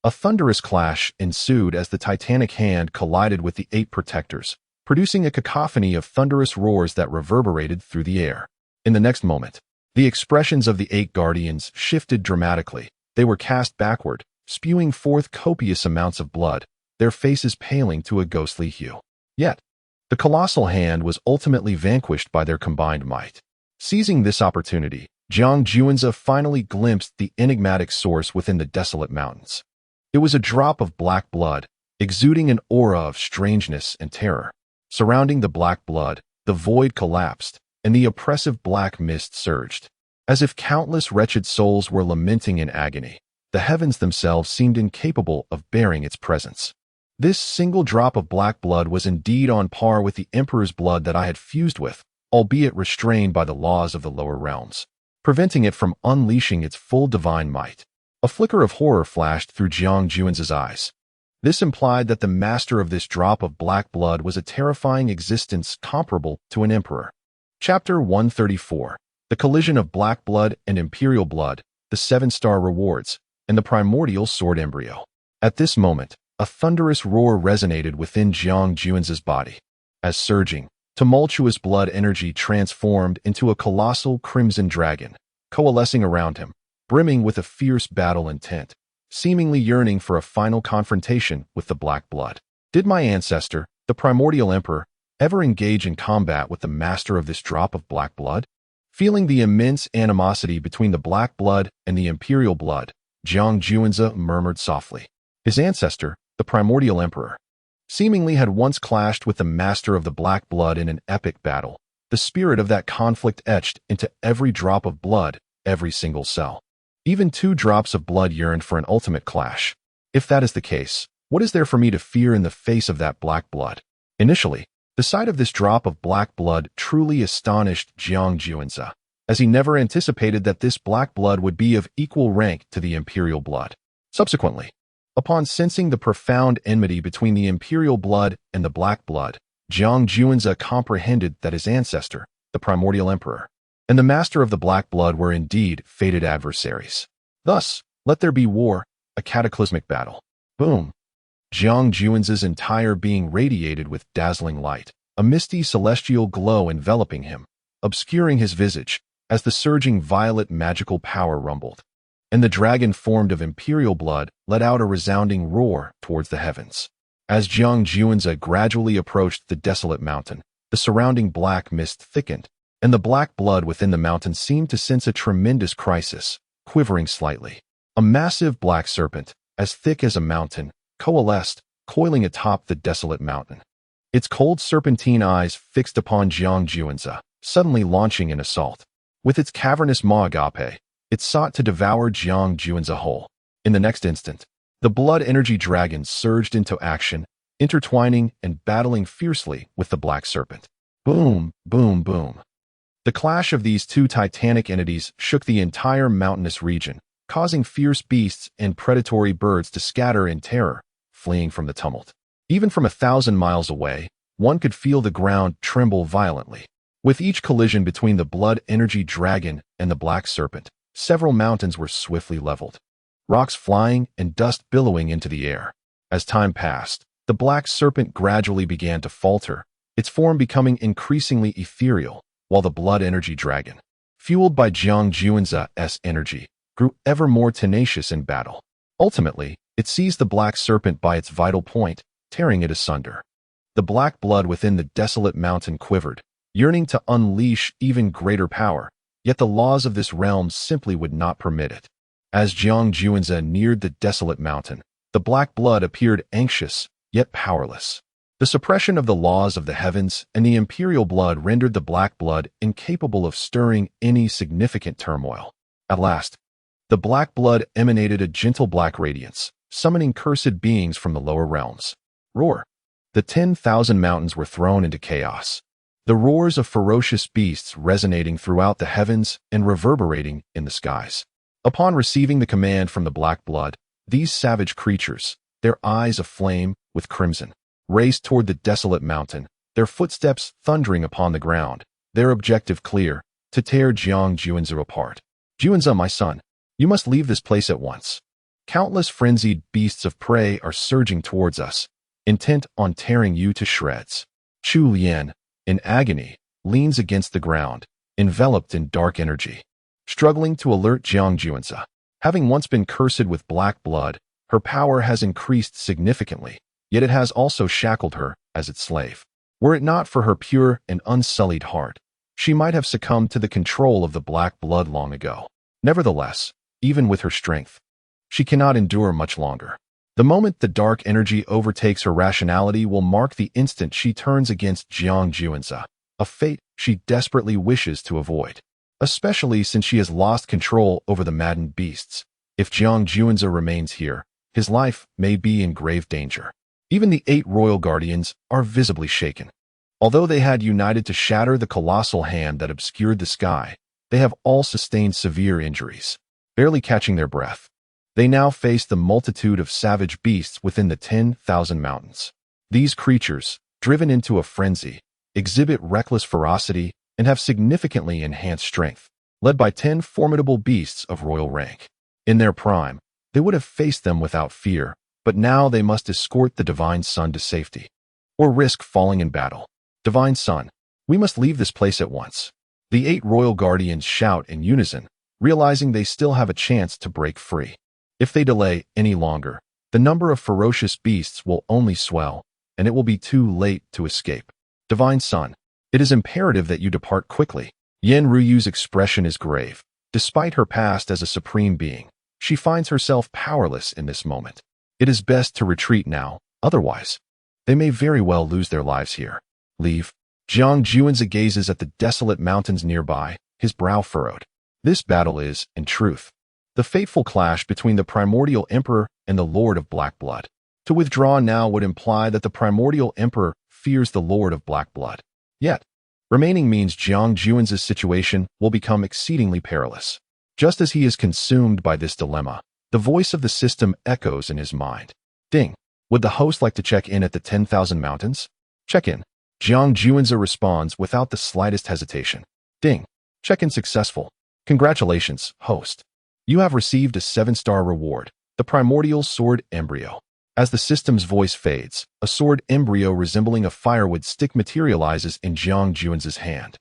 A thunderous clash ensued as the titanic hand collided with the 8 protectors, producing a cacophony of thunderous roars that reverberated through the air. In the next moment, the expressions of the 8 guardians shifted dramatically. They were cast backward, spewing forth copious amounts of blood, their faces paling to a ghostly hue. Yet, the colossal hand was ultimately vanquished by their combined might. Seizing this opportunity, Jiang Juanzi finally glimpsed the enigmatic source within the desolate mountains. It was a drop of black blood, exuding an aura of strangeness and terror. Surrounding the black blood, the void collapsed, and the oppressive black mist surged. As if countless wretched souls were lamenting in agony, the heavens themselves seemed incapable of bearing its presence. This single drop of black blood was indeed on par with the Emperor's blood that I had fused with, albeit restrained by the laws of the lower realms, preventing it from unleashing its full divine might. A flicker of horror flashed through Jiang Juanzi's eyes. This implied that the master of this drop of black blood was a terrifying existence comparable to an emperor. Chapter 134. The collision of black blood and imperial blood, the 7-star rewards, and the primordial sword embryo. At this moment, a thunderous roar resonated within Jiang Juanzi's body. As surging, tumultuous blood energy transformed into a colossal crimson dragon, coalescing around him, brimming with a fierce battle intent, seemingly yearning for a final confrontation with the black blood. Did my ancestor, the primordial emperor, ever engage in combat with the master of this drop of black blood? Feeling the immense animosity between the black blood and the imperial blood, Jiang Juanzi murmured softly. His ancestor, the primordial emperor, seemingly had once clashed with the master of the black blood in an epic battle. The spirit of that conflict etched into every drop of blood, every single cell. Even 2 drops of blood yearned for an ultimate clash. If that is the case, what is there for me to fear in the face of that black blood? Initially, the sight of this drop of black blood truly astonished Jiang Juanzi, as he never anticipated that this black blood would be of equal rank to the imperial blood. Subsequently, Upon sensing the profound enmity between the Imperial blood and the Black blood, Jiang Juanzi comprehended that his ancestor, the primordial emperor, and the master of the Black blood were indeed fated adversaries. Thus, let there be war, a cataclysmic battle. Boom! Jiang Juanzi's entire being radiated with dazzling light, a misty celestial glow enveloping him, obscuring his visage, as the surging violet magical power rumbled. And the dragon formed of Imperial blood let out a resounding roar towards the heavens. As Jiang Juanzi gradually approached the desolate mountain, the surrounding black mist thickened, and the Black blood within the mountain seemed to sense a tremendous crisis, quivering slightly. A massive black serpent, as thick as a mountain, coalesced, coiling atop the desolate mountain. Its cold serpentine eyes fixed upon Jiang Juanzi, suddenly launching an assault. With its cavernous maw agape, it sought to devour Jiang Juanzi whole. In the next instant, the blood energy dragon surged into action, intertwining and battling fiercely with the black serpent. Boom, boom, boom. The clash of these two titanic entities shook the entire mountainous region, causing fierce beasts and predatory birds to scatter in terror, fleeing from the tumult. Even from 1,000 miles away, one could feel the ground tremble violently. With each collision between the blood energy dragon and the black serpent, several mountains were swiftly leveled, rocks flying and dust billowing into the air. As time passed, the black serpent gradually began to falter, its form becoming increasingly ethereal, while the blood energy dragon, fueled by Jiang Juanzi's energy, grew ever more tenacious in battle. Ultimately, it seized the black serpent by its vital point, tearing it asunder. The black blood within the desolate mountain quivered, yearning to unleash even greater power, yet the laws of this realm simply would not permit it. As Jiang Juanzi neared the desolate mountain, the black blood appeared anxious, yet powerless. The suppression of the laws of the heavens and the Imperial blood rendered the black blood incapable of stirring any significant turmoil. At last, the black blood emanated a gentle black radiance, summoning cursed beings from the lower realms. Roar! The 10,000 mountains were thrown into chaos, the roars of ferocious beasts resonating throughout the heavens and reverberating in the skies. Upon receiving the command from the black blood, these savage creatures, their eyes aflame with crimson, raced toward the desolate mountain, their footsteps thundering upon the ground, their objective clear, to tear Jiang Juanzi apart. Juanzi, my son, you must leave this place at once. Countless frenzied beasts of prey are surging towards us, intent on tearing you to shreds. Chu Lian, in agony, leans against the ground, enveloped in dark energy, struggling to alert Jiang Juanzi. Having once been cursed with black blood, her power has increased significantly, yet it has also shackled her as its slave. Were it not for her pure and unsullied heart, she might have succumbed to the control of the black blood long ago. Nevertheless, even with her strength, she cannot endure much longer. The moment the dark energy overtakes her rationality will mark the instant she turns against Jiang Juanzi, a fate she desperately wishes to avoid, especially since she has lost control over the maddened beasts. If Jiang Juanzi remains here, his life may be in grave danger. Even the 8 royal guardians are visibly shaken. Although they had united to shatter the colossal hand that obscured the sky, they have all sustained severe injuries. Barely catching their breath, they now face the multitude of savage beasts within the 10,000 mountains. These creatures, driven into a frenzy, exhibit reckless ferocity and have significantly enhanced strength, led by 10 formidable beasts of royal rank. In their prime, they would have faced them without fear, but now they must escort the Divine Son to safety, or risk falling in battle. Divine Son, we must leave this place at once. The 8 royal guardians shout in unison, realizing they still have a chance to break free. If they delay any longer, the number of ferocious beasts will only swell, and it will be too late to escape. Divine Son, it is imperative that you depart quickly. Yen Ruyu's expression is grave. Despite her past as a supreme being, she finds herself powerless in this moment. It is best to retreat now, otherwise, they may very well lose their lives here. Leave. Jiang Juanzi gazes at the desolate mountains nearby, his brow furrowed. This battle is, in truth, the fateful clash between the primordial emperor and the Lord of Black Blood. To withdraw now would imply that the primordial emperor fears the Lord of Black Blood. Yet, remaining means Jiang Juanzi's situation will become exceedingly perilous. Just as he is consumed by this dilemma, The voice of the system echoes in his mind. Ding. Would the host like to check in at the 10,000 mountains? Check in. Jiang Juanza responds without the slightest hesitation. Ding. Check-in successful. Congratulations, host. You have received a 7-star reward, the primordial sword embryo. As the system's voice fades, a sword embryo resembling a firewood stick materializes in Jiang Juanza's hand.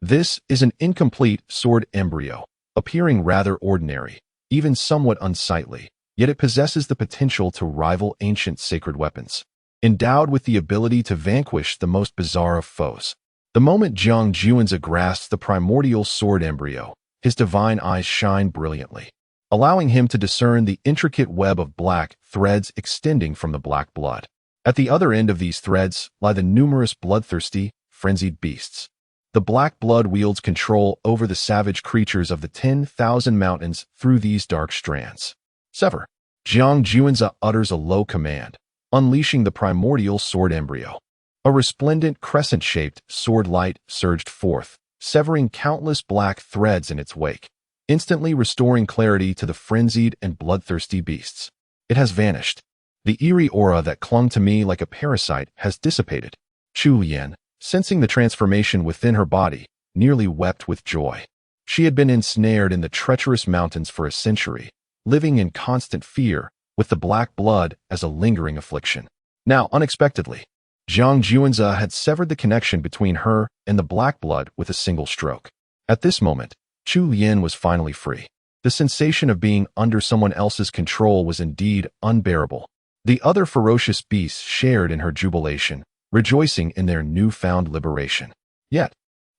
This is an incomplete sword embryo, appearing rather ordinary, even somewhat unsightly, yet it possesses the potential to rival ancient sacred weapons. Endowed with the ability to vanquish the most bizarre of foes. The moment Jiang Juanza grasps the primordial sword embryo, his divine eyes shine brilliantly, allowing him to discern the intricate web of black threads extending from the black blood. At the other end of these threads lie the numerous bloodthirsty, frenzied beasts. The black blood wields control over the savage creatures of the 10,000 mountains through these dark strands. Sever. Jiang Juanza utters a low command, unleashing the primordial sword embryo. A resplendent crescent-shaped sword light surged forth, severing countless black threads in its wake, instantly restoring clarity to the frenzied and bloodthirsty beasts. It has vanished. The eerie aura that clung to me like a parasite has dissipated. Chu Lian, sensing the transformation within her body, nearly wept with joy. She had been ensnared in the treacherous mountains for a century, living in constant fear, with the black blood as a lingering affliction. Now, unexpectedly, Jiang Juanza had severed the connection between her and the black blood with a single stroke. At this moment, Chu Lian was finally free. The sensation of being under someone else's control was indeed unbearable. The other ferocious beasts shared in her jubilation, rejoicing in their newfound liberation. Yet,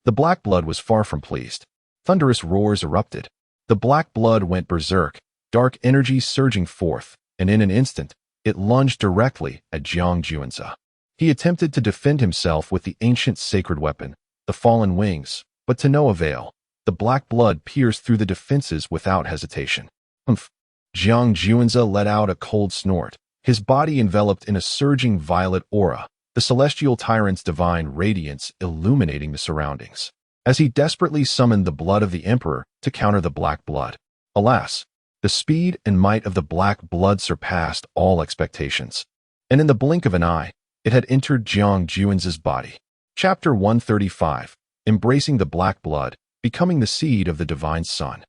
the black blood was far from pleased. Thunderous roars erupted. The black blood went berserk, dark energy surging forth, and in an instant, it lunged directly at Jiang Juanza. He attempted to defend himself with the ancient sacred weapon, the fallen wings, but to no avail. The black blood pierced through the defenses without hesitation. Humph! Jiang Juanza let out a cold snort, his body enveloped in a surging violet aura, the celestial tyrant's divine radiance illuminating the surroundings, as he desperately summoned the blood of the emperor to counter the black blood. Alas, the speed and might of the black blood surpassed all expectations, and in the blink of an eye, it had entered Jiang Juanza's body. Chapter 135, Embracing the Black Blood, Becoming the Seed of the Divine Sun.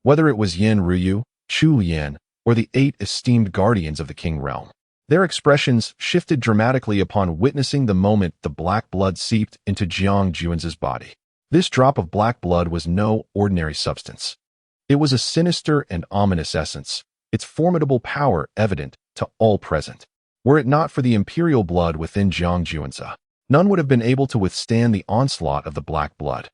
Whether it was Yin Ruyu, Chu Lian, or the 8 esteemed guardians of the King Realm, their expressions shifted dramatically upon witnessing the moment the black blood seeped into Jiang Juanza's body. This drop of black blood was no ordinary substance. It was a sinister and ominous essence, its formidable power evident to all present. Were it not for the imperial blood within Jiang Juanza, none would have been able to withstand the onslaught of the black blood.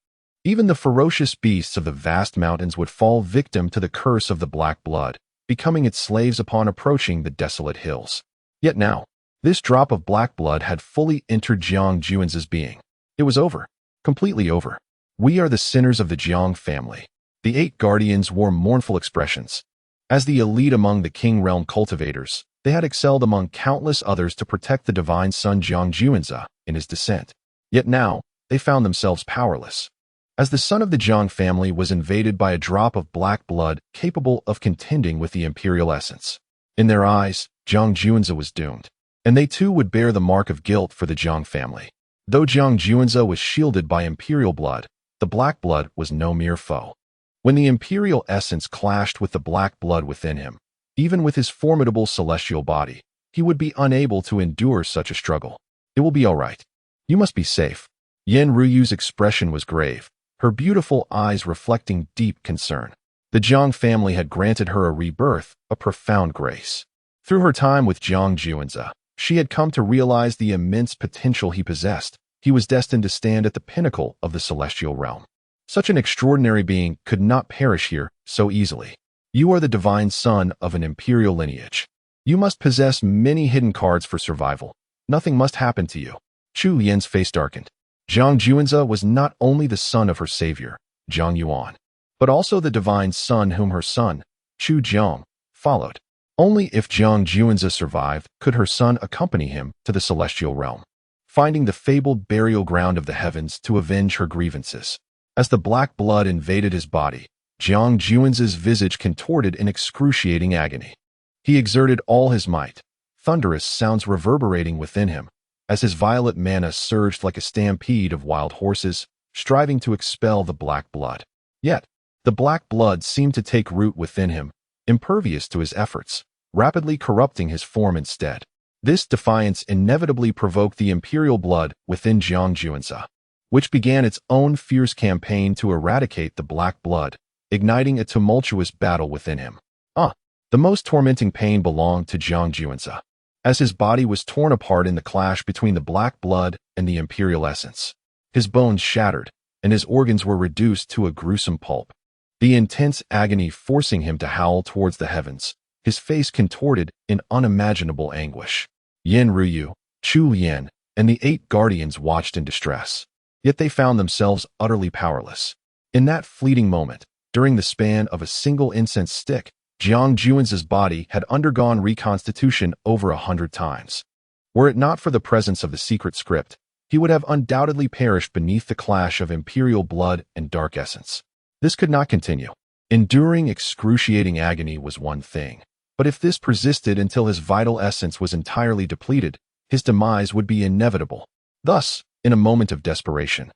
Even the ferocious beasts of the vast mountains would fall victim to the curse of the black blood, becoming its slaves upon approaching the desolate hills. Yet now, this drop of black blood had fully entered Jiang Juanza's being. It was over, completely over. We are the sinners of the Jiang family. The 8 guardians wore mournful expressions. As the elite among the King Realm cultivators, they had excelled among countless others to protect the divine son Jiang Juanza in his descent. Yet now, they found themselves powerless. As the son of the Jiang family was invaded by a drop of black blood capable of contending with the imperial essence. In their eyes, Jiang Juanza was doomed, and they too would bear the mark of guilt for the Jiang family. Though Jiang Juanza was shielded by imperial blood, the black blood was no mere foe. When the imperial essence clashed with the black blood within him, even with his formidable celestial body, he would be unable to endure such a struggle. It will be all right. You must be safe. Yin Ruyu's expression was grave, her beautiful eyes reflecting deep concern. The Jiang family had granted her a rebirth, a profound grace. Through her time with Jiang Juanza, she had come to realize the immense potential he possessed. He was destined to stand at the pinnacle of the celestial realm. Such an extraordinary being could not perish here so easily. You are the divine son of an imperial lineage. You must possess many hidden cards for survival. Nothing must happen to you. Chu Lian's face darkened. Jiang Juanza was not only the son of her savior, Zhang Yuan, but also the divine son whom her son, Chu Jiang, followed. Only if Jiang Juanza survived could her son accompany him to the celestial realm, finding the fabled burial ground of the heavens to avenge her grievances. As the black blood invaded his body, Jiang Juan's visage contorted in excruciating agony. He exerted all his might, thunderous sounds reverberating within him, as his violet mana surged like a stampede of wild horses, striving to expel the black blood. Yet, the black blood seemed to take root within him, impervious to his efforts, rapidly corrupting his form instead. This defiance inevitably provoked the Imperial blood within Jiang Juanza, which began its own fierce campaign to eradicate the black blood, igniting a tumultuous battle within him. The most tormenting pain belonged to Jiang Juanza, as his body was torn apart in the clash between the black blood and the Imperial essence. His bones shattered, and his organs were reduced to a gruesome pulp. The intense agony forcing him to howl towards the heavens, his face contorted in unimaginable anguish. Yin Ruyu, Chu Lian, and the 8 guardians watched in distress. Yet they found themselves utterly powerless. In that fleeting moment, during the span of a single incense stick, Jiang Juan's body had undergone reconstitution over 100 times. Were it not for the presence of the secret script, he would have undoubtedly perished beneath the clash of Imperial blood and dark essence. This could not continue. Enduring excruciating agony was one thing, but if this persisted until his vital essence was entirely depleted, his demise would be inevitable. Thus, in a moment of desperation,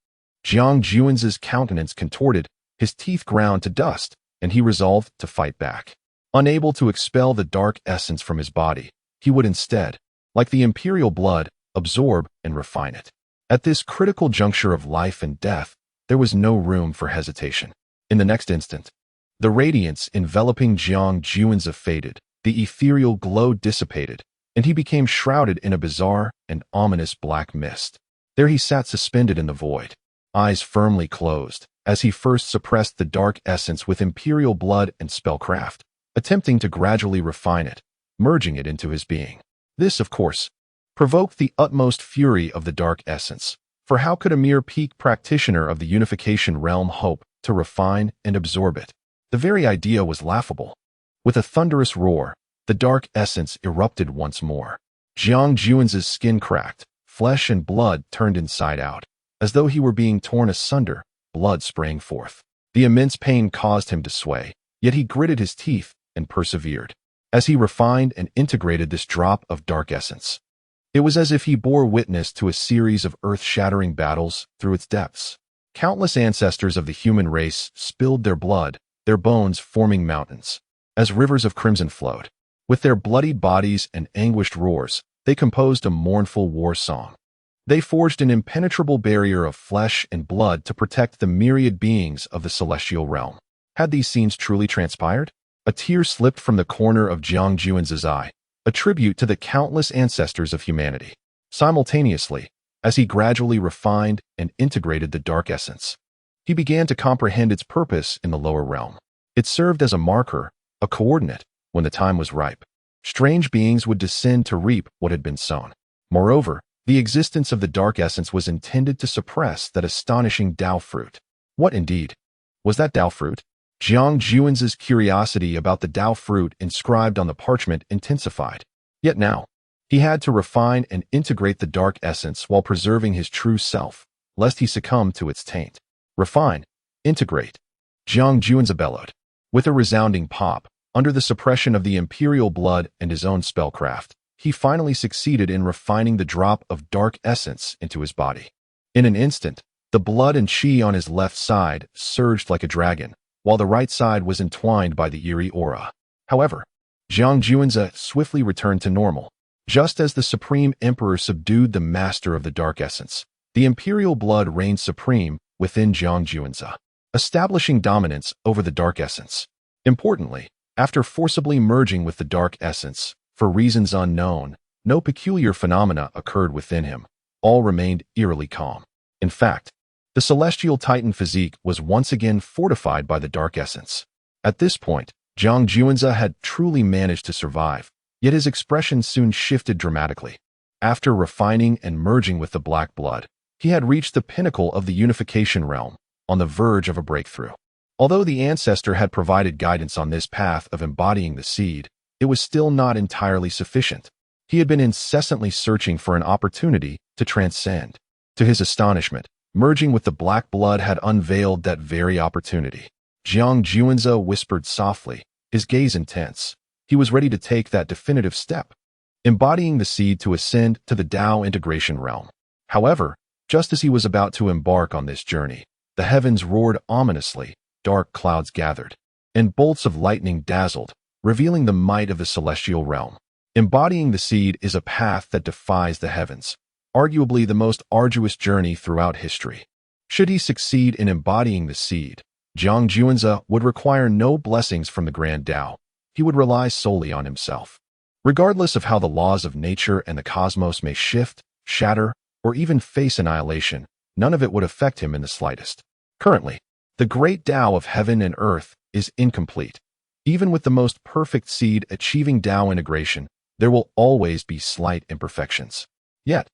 Jiang Juan's countenance contorted, his teeth ground to dust, and he resolved to fight back. Unable to expel the dark essence from his body, he would instead, like the Imperial blood, absorb and refine it. At this critical juncture of life and death, there was no room for hesitation. In the next instant, the radiance enveloping Jiang Juanza faded, the ethereal glow dissipated, and he became shrouded in a bizarre and ominous black mist. There he sat suspended in the void, eyes firmly closed, as he first suppressed the dark essence with Imperial blood and spellcraft, attempting to gradually refine it, merging it into his being. This, of course, provoked the utmost fury of the dark essence, for how could a mere peak practitioner of the unification realm hope to refine and absorb it? The very idea was laughable. With a thunderous roar, the dark essence erupted once more. Jiang Juan's skin cracked, flesh and blood turned inside out, as though he were being torn asunder, blood sprang forth. The immense pain caused him to sway, yet he gritted his teeth and persevered, as he refined and integrated this drop of dark essence. It was as if he bore witness to a series of earth-shattering battles through its depths. Countless ancestors of the human race spilled their blood, their bones forming mountains, as rivers of crimson flowed. With their bloodied bodies and anguished roars, they composed a mournful war song. They forged an impenetrable barrier of flesh and blood to protect the myriad beings of the celestial realm. Had these scenes truly transpired? A tear slipped from the corner of Jiang Juan's eye, a tribute to the countless ancestors of humanity. Simultaneously, as he gradually refined and integrated the dark essence, he began to comprehend its purpose in the lower realm. It served as a marker, a coordinate, when the time was ripe. Strange beings would descend to reap what had been sown. Moreover, the existence of the dark essence was intended to suppress that astonishing Tao fruit. What indeed was that Tao fruit? Jiang Juan's curiosity about the Tao fruit inscribed on the parchment intensified. Yet now, he had to refine and integrate the dark essence while preserving his true self, lest he succumb to its taint. Refine, integrate. Jiang Juanza bellowed. With a resounding pop, under the suppression of the Imperial blood and his own spellcraft, he finally succeeded in refining the drop of dark essence into his body. In an instant, the blood and chi on his left side surged like a dragon, while the right side was entwined by the eerie aura. However, Jiang Juanza swiftly returned to normal. Just as the Supreme Emperor subdued the master of the dark essence, the Imperial blood reigned supreme within Jiang Juanza, establishing dominance over the dark essence. Importantly, after forcibly merging with the dark essence, for reasons unknown, no peculiar phenomena occurred within him. All remained eerily calm. In fact, the celestial titan physique was once again fortified by the dark essence. At this point, Jiang Juanza had truly managed to survive, yet his expression soon shifted dramatically. After refining and merging with the black blood, he had reached the pinnacle of the unification realm, on the verge of a breakthrough. Although the ancestor had provided guidance on this path of embodying the seed, it was still not entirely sufficient. He had been incessantly searching for an opportunity to transcend. To his astonishment, merging with the black blood had unveiled that very opportunity. Jiang Juanze whispered softly, his gaze intense. He was ready to take that definitive step, embodying the seed to ascend to the Tao integration realm. However, just as he was about to embark on this journey, the heavens roared ominously, dark clouds gathered, and bolts of lightning dazzled, revealing the might of the celestial realm. Embodying the seed is a path that defies the heavens, arguably the most arduous journey throughout history. Should he succeed in embodying the seed, Jiang Juanze would require no blessings from the Grand Tao. He would rely solely on himself. Regardless of how the laws of nature and the cosmos may shift, shatter, or even face annihilation, none of it would affect him in the slightest. Currently, the great Tao of heaven and earth is incomplete. Even with the most perfect seed achieving Tao integration, there will always be slight imperfections. Yet,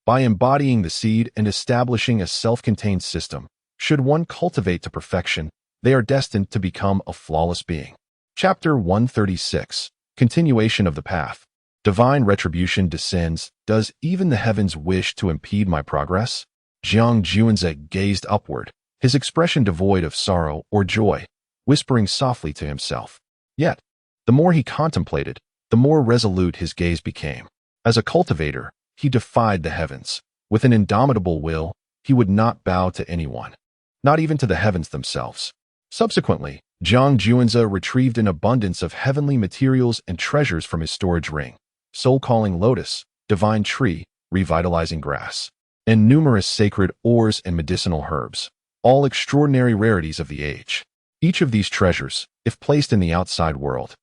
by embodying the seed and establishing a self-contained system, should one cultivate to perfection, they are destined to become a flawless being. Chapter 136. Continuation of the Path. Divine retribution descends. Does even the heavens wish to impede my progress? Jiang Juanze gazed upward, his expression devoid of sorrow or joy, whispering softly to himself. Yet, the more he contemplated, the more resolute his gaze became. As a cultivator, he defied the heavens. With an indomitable will, he would not bow to anyone, not even to the heavens themselves. Subsequently, Jiang Juanze retrieved an abundance of heavenly materials and treasures from his storage ring: soul-calling lotus, divine tree, revitalizing grass, and numerous sacred ores and medicinal herbs, all extraordinary rarities of the age. Each of these treasures, if placed in the outside world,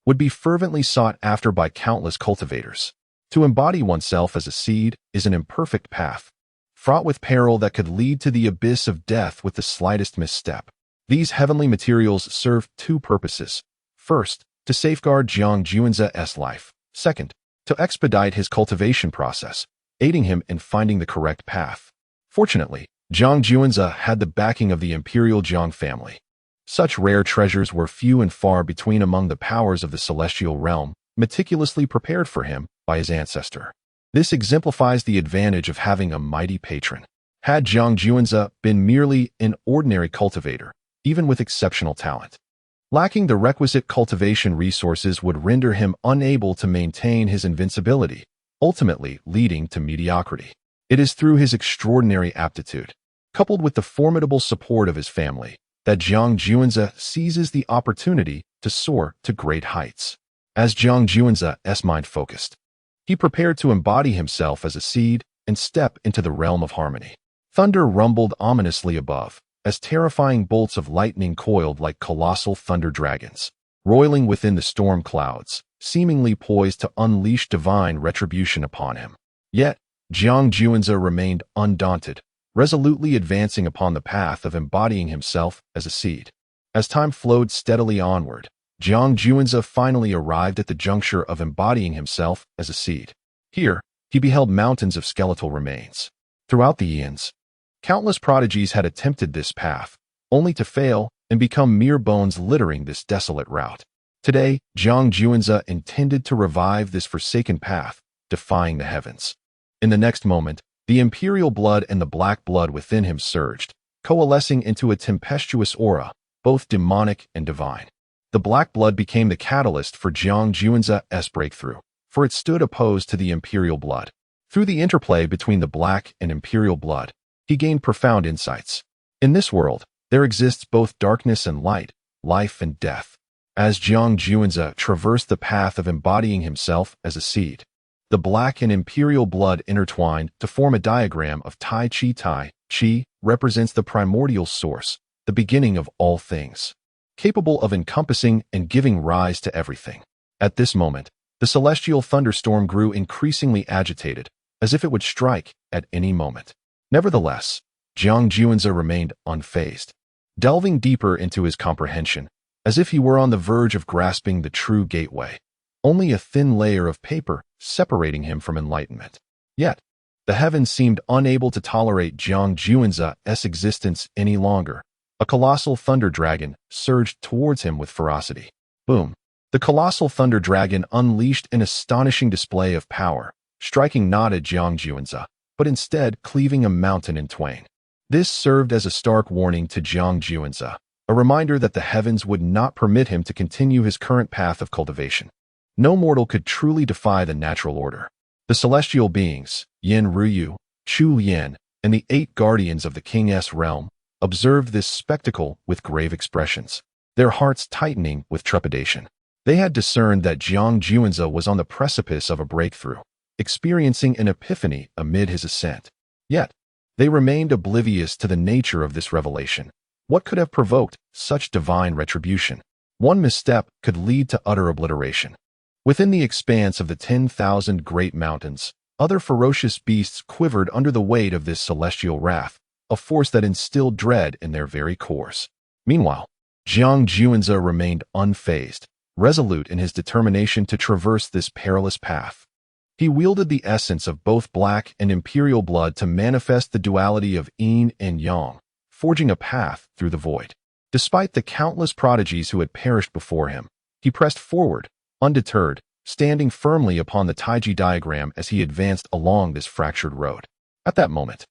would be fervently sought after by countless cultivators. To embody oneself as a seed is an imperfect path, fraught with peril that could lead to the abyss of death with the slightest misstep. These heavenly materials serve two purposes. First, to safeguard Jiang Juanze's life. Second, to expedite his cultivation process, aiding him in finding the correct path. Fortunately, Jiang Juanze had the backing of the Imperial Jiang family. Such rare treasures were few and far between among the powers of the celestial realm, meticulously prepared for him by his ancestor. This exemplifies the advantage of having a mighty patron. Had Jiang Juanze been merely an ordinary cultivator, even with exceptional talent, lacking the requisite cultivation resources would render him unable to maintain his invincibility, ultimately leading to mediocrity. It is through his extraordinary aptitude, coupled with the formidable support of his family, that Jiang Juanze seizes the opportunity to soar to great heights. As Jiang Juanze's mind focused, he prepared to embody himself as a seed and step into the realm of harmony. Thunder rumbled ominously above, as terrifying bolts of lightning coiled like colossal thunder dragons, roiling within the storm clouds, seemingly poised to unleash divine retribution upon him. Yet, Jiang Juanze remained undaunted, resolutely advancing upon the path of embodying himself as a seed. As time flowed steadily onward, Jiang Juanze finally arrived at the juncture of embodying himself as a seed. Here, he beheld mountains of skeletal remains. Throughout the eons, countless prodigies had attempted this path, only to fail and become mere bones littering this desolate route. Today, Jiang Juanze intended to revive this forsaken path, defying the heavens. In the next moment, the imperial blood and the black blood within him surged, coalescing into a tempestuous aura, both demonic and divine. The black blood became the catalyst for Jiang Juanze's breakthrough, for it stood opposed to the imperial blood. Through the interplay between the black and imperial blood, he gained profound insights. In this world, there exists both darkness and light, life and death. As Jiang Juanze traversed the path of embodying himself as a seed, the black and imperial blood intertwined to form a diagram of Tai Chi. Tai Chi represents the primordial source, the beginning of all things, capable of encompassing and giving rise to everything. At this moment, the celestial thunderstorm grew increasingly agitated, as if it would strike at any moment. Nevertheless, Jiang Juanze remained unfazed, delving deeper into his comprehension, as if he were on the verge of grasping the true gateway, only a thin layer of paper separating him from enlightenment. Yet, the heavens seemed unable to tolerate Jiang Juanze's existence any longer. A colossal thunder dragon surged towards him with ferocity. Boom! The colossal thunder dragon unleashed an astonishing display of power, striking not at Jiang Juanze, but instead cleaving a mountain in twain. This served as a stark warning to Jiang Juanze, a a reminder that the heavens would not permit him to continue his current path of cultivation. No mortal could truly defy the natural order. The celestial beings, Yin Ruyu, Chu Yin, and the 8 guardians of the king's realm, observed this spectacle with grave expressions, their hearts tightening with trepidation. They had discerned that Jiang Juanzi was on the precipice of a breakthrough, experiencing an epiphany amid his ascent. Yet, they remained oblivious to the nature of this revelation. What could have provoked such divine retribution? One misstep could lead to utter obliteration. Within the expanse of the 10,000 great mountains, other ferocious beasts quivered under the weight of this celestial wrath, a force that instilled dread in their very cores. Meanwhile, Jiang Juanzi remained unfazed, resolute in his determination to traverse this perilous path. He wielded the essence of both black and imperial blood to manifest the duality of yin and yang, forging a path through the void. Despite the countless prodigies who had perished before him, he pressed forward, undeterred, standing firmly upon the Taiji diagram as he advanced along this fractured road. At that moment,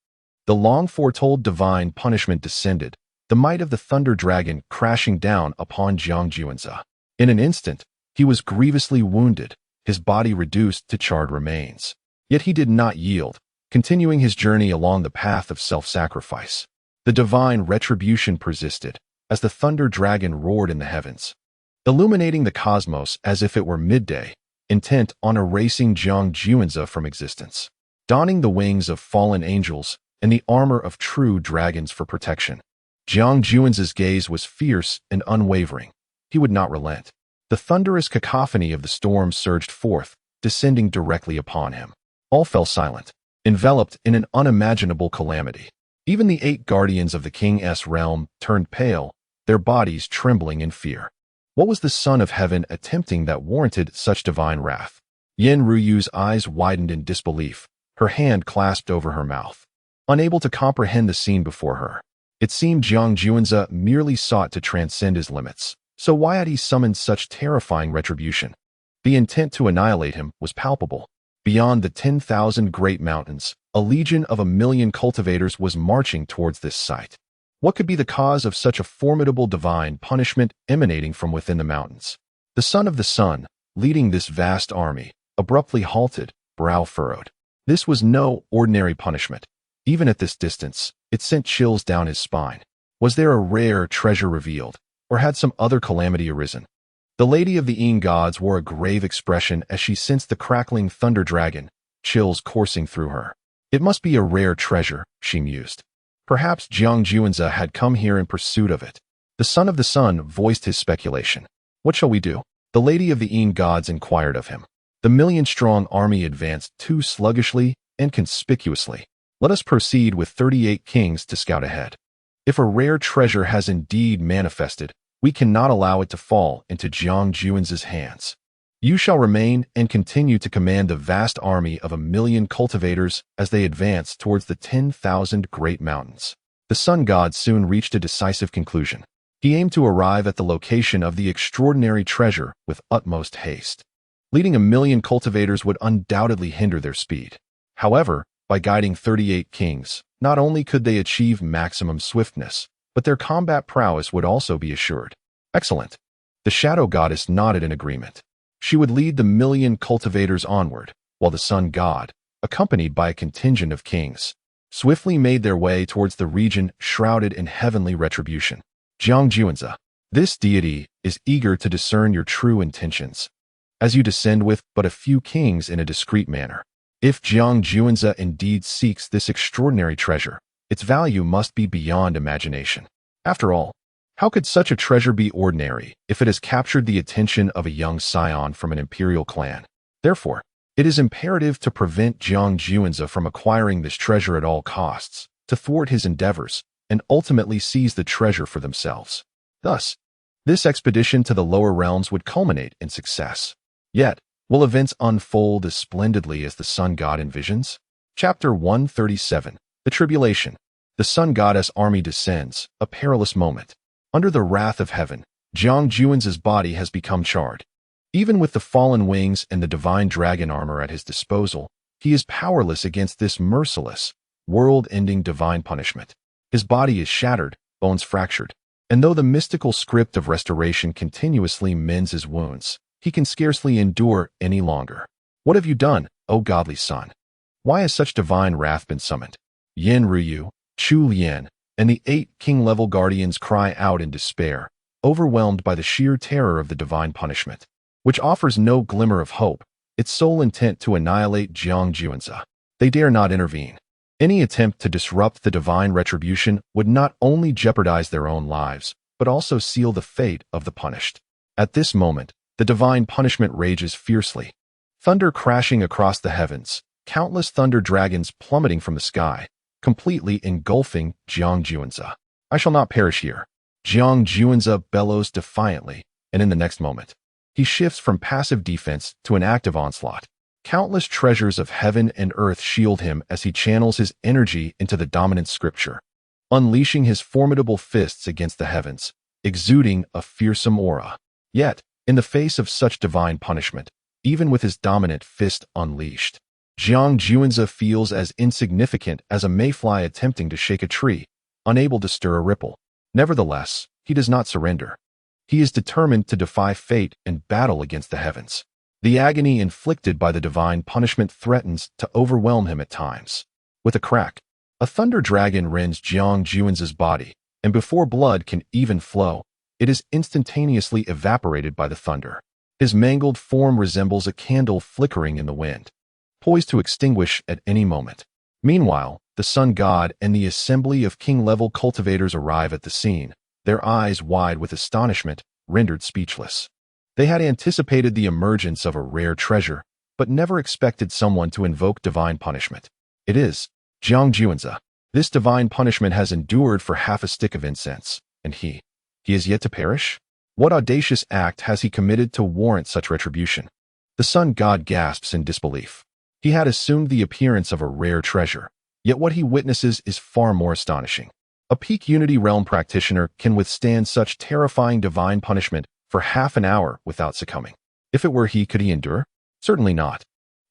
the long-foretold divine punishment descended, the might of the thunder dragon crashing down upon Jiang Juanzi. In an instant, he was grievously wounded, his body reduced to charred remains. Yet he did not yield, continuing his journey along the path of self-sacrifice. The divine retribution persisted, as the thunder dragon roared in the heavens, illuminating the cosmos as if it were midday, intent on erasing Jiang Juanzi from existence. Donning the wings of fallen angels and the armor of true dragons for protection, Jiang Juanzi's gaze was fierce and unwavering. He would not relent. The thunderous cacophony of the storm surged forth, descending directly upon him. All fell silent, enveloped in an unimaginable calamity. Even the 8 guardians of the king's realm turned pale, their bodies trembling in fear. What was the Son of Heaven attempting that warranted such divine wrath? Yin Ruyu's eyes widened in disbelief, her hand clasped over her mouth. Unable to comprehend the scene before her, it seemed Jiang Juanzi merely sought to transcend his limits. So why had he summoned such terrifying retribution? The intent to annihilate him was palpable. Beyond the 10,000 great mountains, a legion of 1,000,000 cultivators was marching towards this site. What could be the cause of such a formidable divine punishment emanating from within the mountains? The Son of the Sun, leading this vast army, abruptly halted, brow furrowed. This was no ordinary punishment. Even at this distance, it sent chills down his spine. Was there a rare treasure revealed? Or had some other calamity arisen? The Lady of the Yin Gods wore a grave expression as she sensed the crackling thunder dragon, chills coursing through her. It must be a rare treasure, she mused. Perhaps Jiang Juanzi had come here in pursuit of it. The Son of the Sun voiced his speculation. What shall we do? The Lady of the Yin Gods inquired of him. The 1,000,000-strong army advanced too sluggishly and conspicuously. Let us proceed with 38 kings to scout ahead. If a rare treasure has indeed manifested, we cannot allow it to fall into Jiang Juanzi's hands. You shall remain and continue to command the vast army of 1,000,000 cultivators as they advance towards the 10,000 great mountains. The sun god soon reached a decisive conclusion. He aimed to arrive at the location of the extraordinary treasure with utmost haste. Leading 1,000,000 cultivators would undoubtedly hinder their speed. However, by guiding 38 kings, not only could they achieve maximum swiftness, but their combat prowess would also be assured. Excellent. The shadow goddess nodded in agreement. She would lead the 1,000,000 cultivators onward, while the sun god, accompanied by a contingent of kings, swiftly made their way towards the region shrouded in heavenly retribution. Jiang Juanzi, this deity is eager to discern your true intentions, as you descend with but a few kings in a discreet manner. If Jiang Juanzi indeed seeks this extraordinary treasure, its value must be beyond imagination. After all, how could such a treasure be ordinary if it has captured the attention of a young scion from an imperial clan? Therefore, it is imperative to prevent Jiang Juanzi from acquiring this treasure at all costs, to thwart his endeavors, and ultimately seize the treasure for themselves. Thus, this expedition to the lower realms would culminate in success. Yet, will events unfold as splendidly as the sun god envisions? Chapter 137. The Tribulation. The sun goddess army descends, a perilous moment. Under the wrath of heaven, Jiang Juanzi's body has become charred. Even with the fallen wings and the divine dragon armor at his disposal, he is powerless against this merciless, world-ending divine punishment. His body is shattered, bones fractured, And though the mystical script of restoration continuously mends his wounds, he can scarcely endure any longer. What have you done, O godly son? Why has such divine wrath been summoned? Yin Ruyu, Chu Lian, and the 8 king-level guardians cry out in despair, overwhelmed by the sheer terror of the divine punishment, which offers no glimmer of hope, its sole intent to annihilate Jiang Juanzi. They dare not intervene. Any attempt to disrupt the divine retribution would not only jeopardize their own lives, but also seal the fate of the punished. At this moment, the divine punishment rages fiercely. Thunder crashing across the heavens, countless thunder dragons plummeting from the sky, completely engulfing Jiang Juanzi. I shall not perish here. Jiang Juanzi bellows defiantly, and in the next moment, he shifts from passive defense to an active onslaught. Countless treasures of heaven and earth shield him as he channels his energy into the dominant scripture, unleashing his formidable fists against the heavens, exuding a fearsome aura. Yet, in the face of such divine punishment, even with his dominant fist unleashed, Jiang Juanzi feels as insignificant as a mayfly attempting to shake a tree, unable to stir a ripple. Nevertheless, he does not surrender. He is determined to defy fate and battle against the heavens. The agony inflicted by the divine punishment threatens to overwhelm him at times. With a crack, a thunder dragon rends Jiang Juanzi's body, and before blood can even flow, it is instantaneously evaporated by the thunder. His mangled form resembles a candle flickering in the wind, poised to extinguish at any moment. Meanwhile, the sun god and the assembly of king-level cultivators arrive at the scene, their eyes wide with astonishment, rendered speechless. They had anticipated the emergence of a rare treasure, but never expected someone to invoke divine punishment. It is Jiang Juanzi. This divine punishment has endured for half a stick of incense, and he is yet to perish? What audacious act has he committed to warrant such retribution? The sun god gasps in disbelief. He had assumed the appearance of a rare treasure, yet what he witnesses is far more astonishing. A peak Unity Realm practitioner can withstand such terrifying divine punishment for half an hour without succumbing. If it were he, could he endure? Certainly not.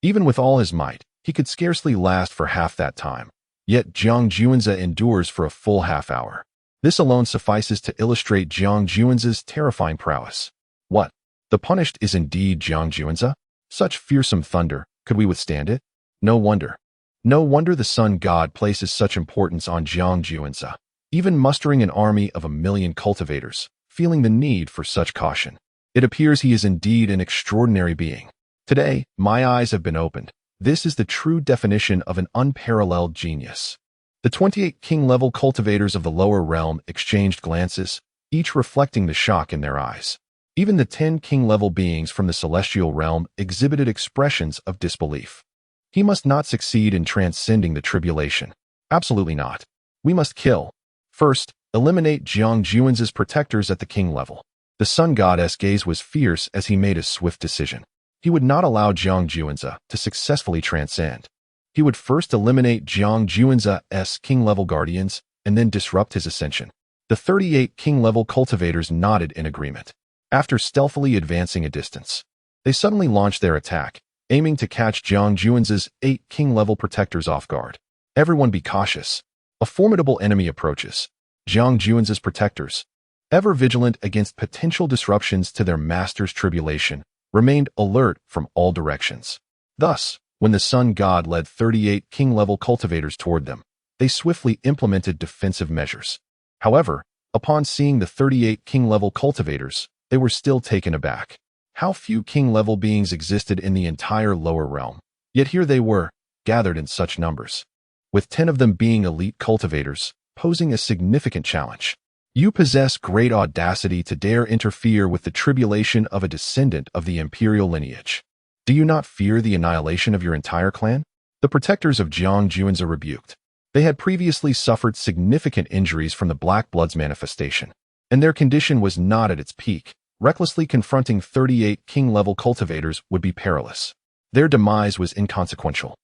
Even with all his might, he could scarcely last for half that time. Yet Jiang Juanzi endures for a full half hour. This alone suffices to illustrate Jiang Juanzi's terrifying prowess. What? The punished is indeed Jiang Juanzi? Such fearsome thunder, could we withstand it? No wonder. No wonder the sun god places such importance on Jiang Juanzi, even mustering an army of 1,000,000 cultivators, feeling the need for such caution. It appears he is indeed an extraordinary being. Today, my eyes have been opened. This is the true definition of an unparalleled genius. The 28 king-level cultivators of the lower realm exchanged glances, each reflecting the shock in their eyes. Even the 10 king-level beings from the celestial realm exhibited expressions of disbelief. He must not succeed in transcending the tribulation. Absolutely not. We must kill. First, eliminate Jiang Juanzi's protectors at the king level. The sun god's gaze was fierce as he made a swift decision. He would not allow Jiang Juanzi to successfully transcend. He would first eliminate Jiang Juanzi's king-level guardians and then disrupt his ascension. The 38 king-level cultivators nodded in agreement. After stealthily advancing a distance, they suddenly launched their attack, aiming to catch Jiang Juanzi's 8 king-level protectors off guard. Everyone be cautious. A formidable enemy approaches. Jiang Juanzi's protectors, ever vigilant against potential disruptions to their master's tribulation, remained alert from all directions. Thus, when the sun god led 38 king-level cultivators toward them, they swiftly implemented defensive measures. However, upon seeing the 38 king-level cultivators, they were still taken aback. How few king-level beings existed in the entire lower realm, yet here they were, gathered in such numbers, with 10 of them being elite cultivators, posing a significant challenge. You possess great audacity to dare interfere with the tribulation of a descendant of the Imperial lineage. Do you not fear the annihilation of your entire clan? The protectors of Jiang Juanzi rebuked. They had previously suffered significant injuries from the Black Blood's manifestation, and their condition was not at its peak. Recklessly confronting 38 king-level cultivators would be perilous. Their demise was inconsequential.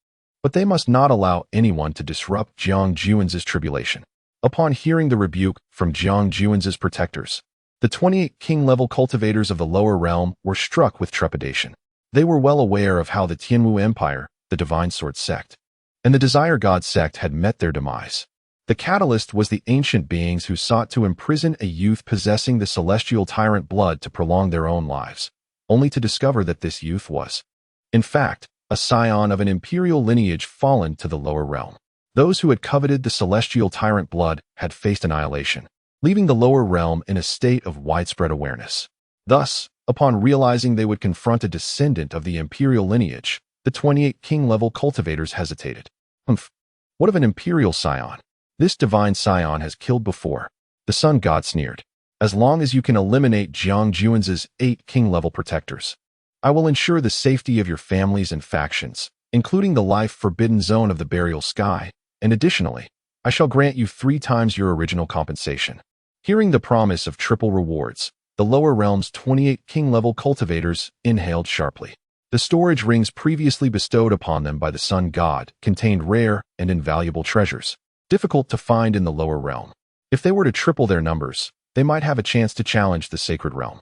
But they must not allow anyone to disrupt Jiang Juanzi's tribulation. Upon hearing the rebuke from Jiang Juanzi's protectors, the 28 king-level cultivators of the lower realm were struck with trepidation. They were well aware of how the Tianwu Empire, the Divine Sword sect, and the Desire God sect had met their demise. The catalyst was the ancient beings who sought to imprison a youth possessing the celestial tyrant blood to prolong their own lives, only to discover that this youth was, in fact, a scion of an imperial lineage fallen to the lower realm. Those who had coveted the celestial tyrant blood had faced annihilation, leaving the lower realm in a state of widespread awareness. Thus, upon realizing they would confront a descendant of the imperial lineage, the 28 king-level cultivators hesitated. What of an imperial scion? This divine scion has killed before. The sun god sneered. As long as you can eliminate Jiang Juan's 8 king-level protectors, I will ensure the safety of your families and factions, including the life-forbidden zone of the burial sky, and additionally, I shall grant you 3 times your original compensation. Hearing the promise of triple rewards, the lower realm's 28 king-level cultivators inhaled sharply. The storage rings previously bestowed upon them by the sun god contained rare and invaluable treasures, difficult to find in the lower realm. If they were to triple their numbers, they might have a chance to challenge the sacred realm.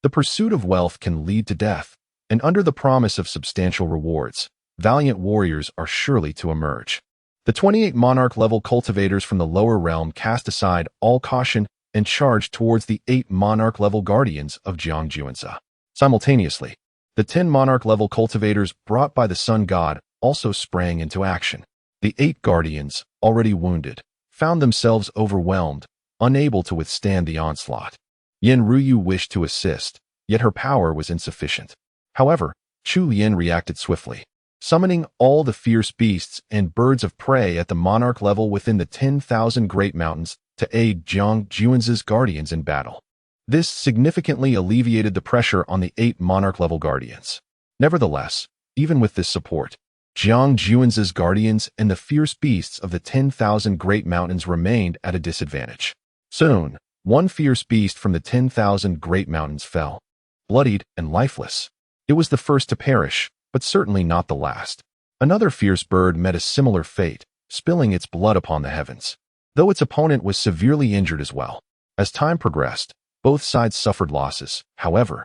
The pursuit of wealth can lead to death, and under the promise of substantial rewards, valiant warriors are surely to emerge. The 28 monarch-level cultivators from the lower realm cast aside all caution and charged towards the 8 monarch-level guardians of Jiang Juanza. Simultaneously, the 10 monarch-level cultivators brought by the sun god also sprang into action. The 8 guardians, already wounded, found themselves overwhelmed, unable to withstand the onslaught. Yen Ruyu wished to assist, yet her power was insufficient. However, Chu Lian reacted swiftly, summoning all the fierce beasts and birds of prey at the monarch level within the 10,000 Great Mountains to aid Jiang Juan's guardians in battle. This significantly alleviated the pressure on the 8 monarch-level guardians. Nevertheless, even with this support, Jiang Juan's guardians and the fierce beasts of the 10,000 Great Mountains remained at a disadvantage. Soon, one fierce beast from the 10,000 Great Mountains fell, bloodied and lifeless. It was the first to perish, but certainly not the last. Another fierce bird met a similar fate, spilling its blood upon the heavens, though its opponent was severely injured as well. As time progressed, both sides suffered losses. However,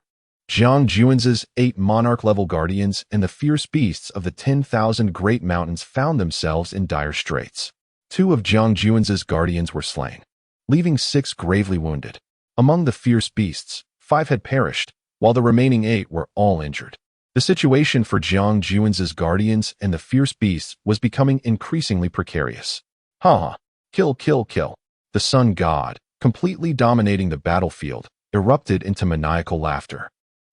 Jiang Juan's 8 monarch-level guardians and the fierce beasts of the 10,000 Great Mountains found themselves in dire straits. 2 of Jiang Juan's guardians were slain, leaving 6 gravely wounded. Among the fierce beasts, 5 had perished, while the remaining 8 were all injured. The situation for Jiang Juan's guardians and the fierce beasts was becoming increasingly precarious. Kill, kill, kill. The sun god, completely dominating the battlefield, erupted into maniacal laughter.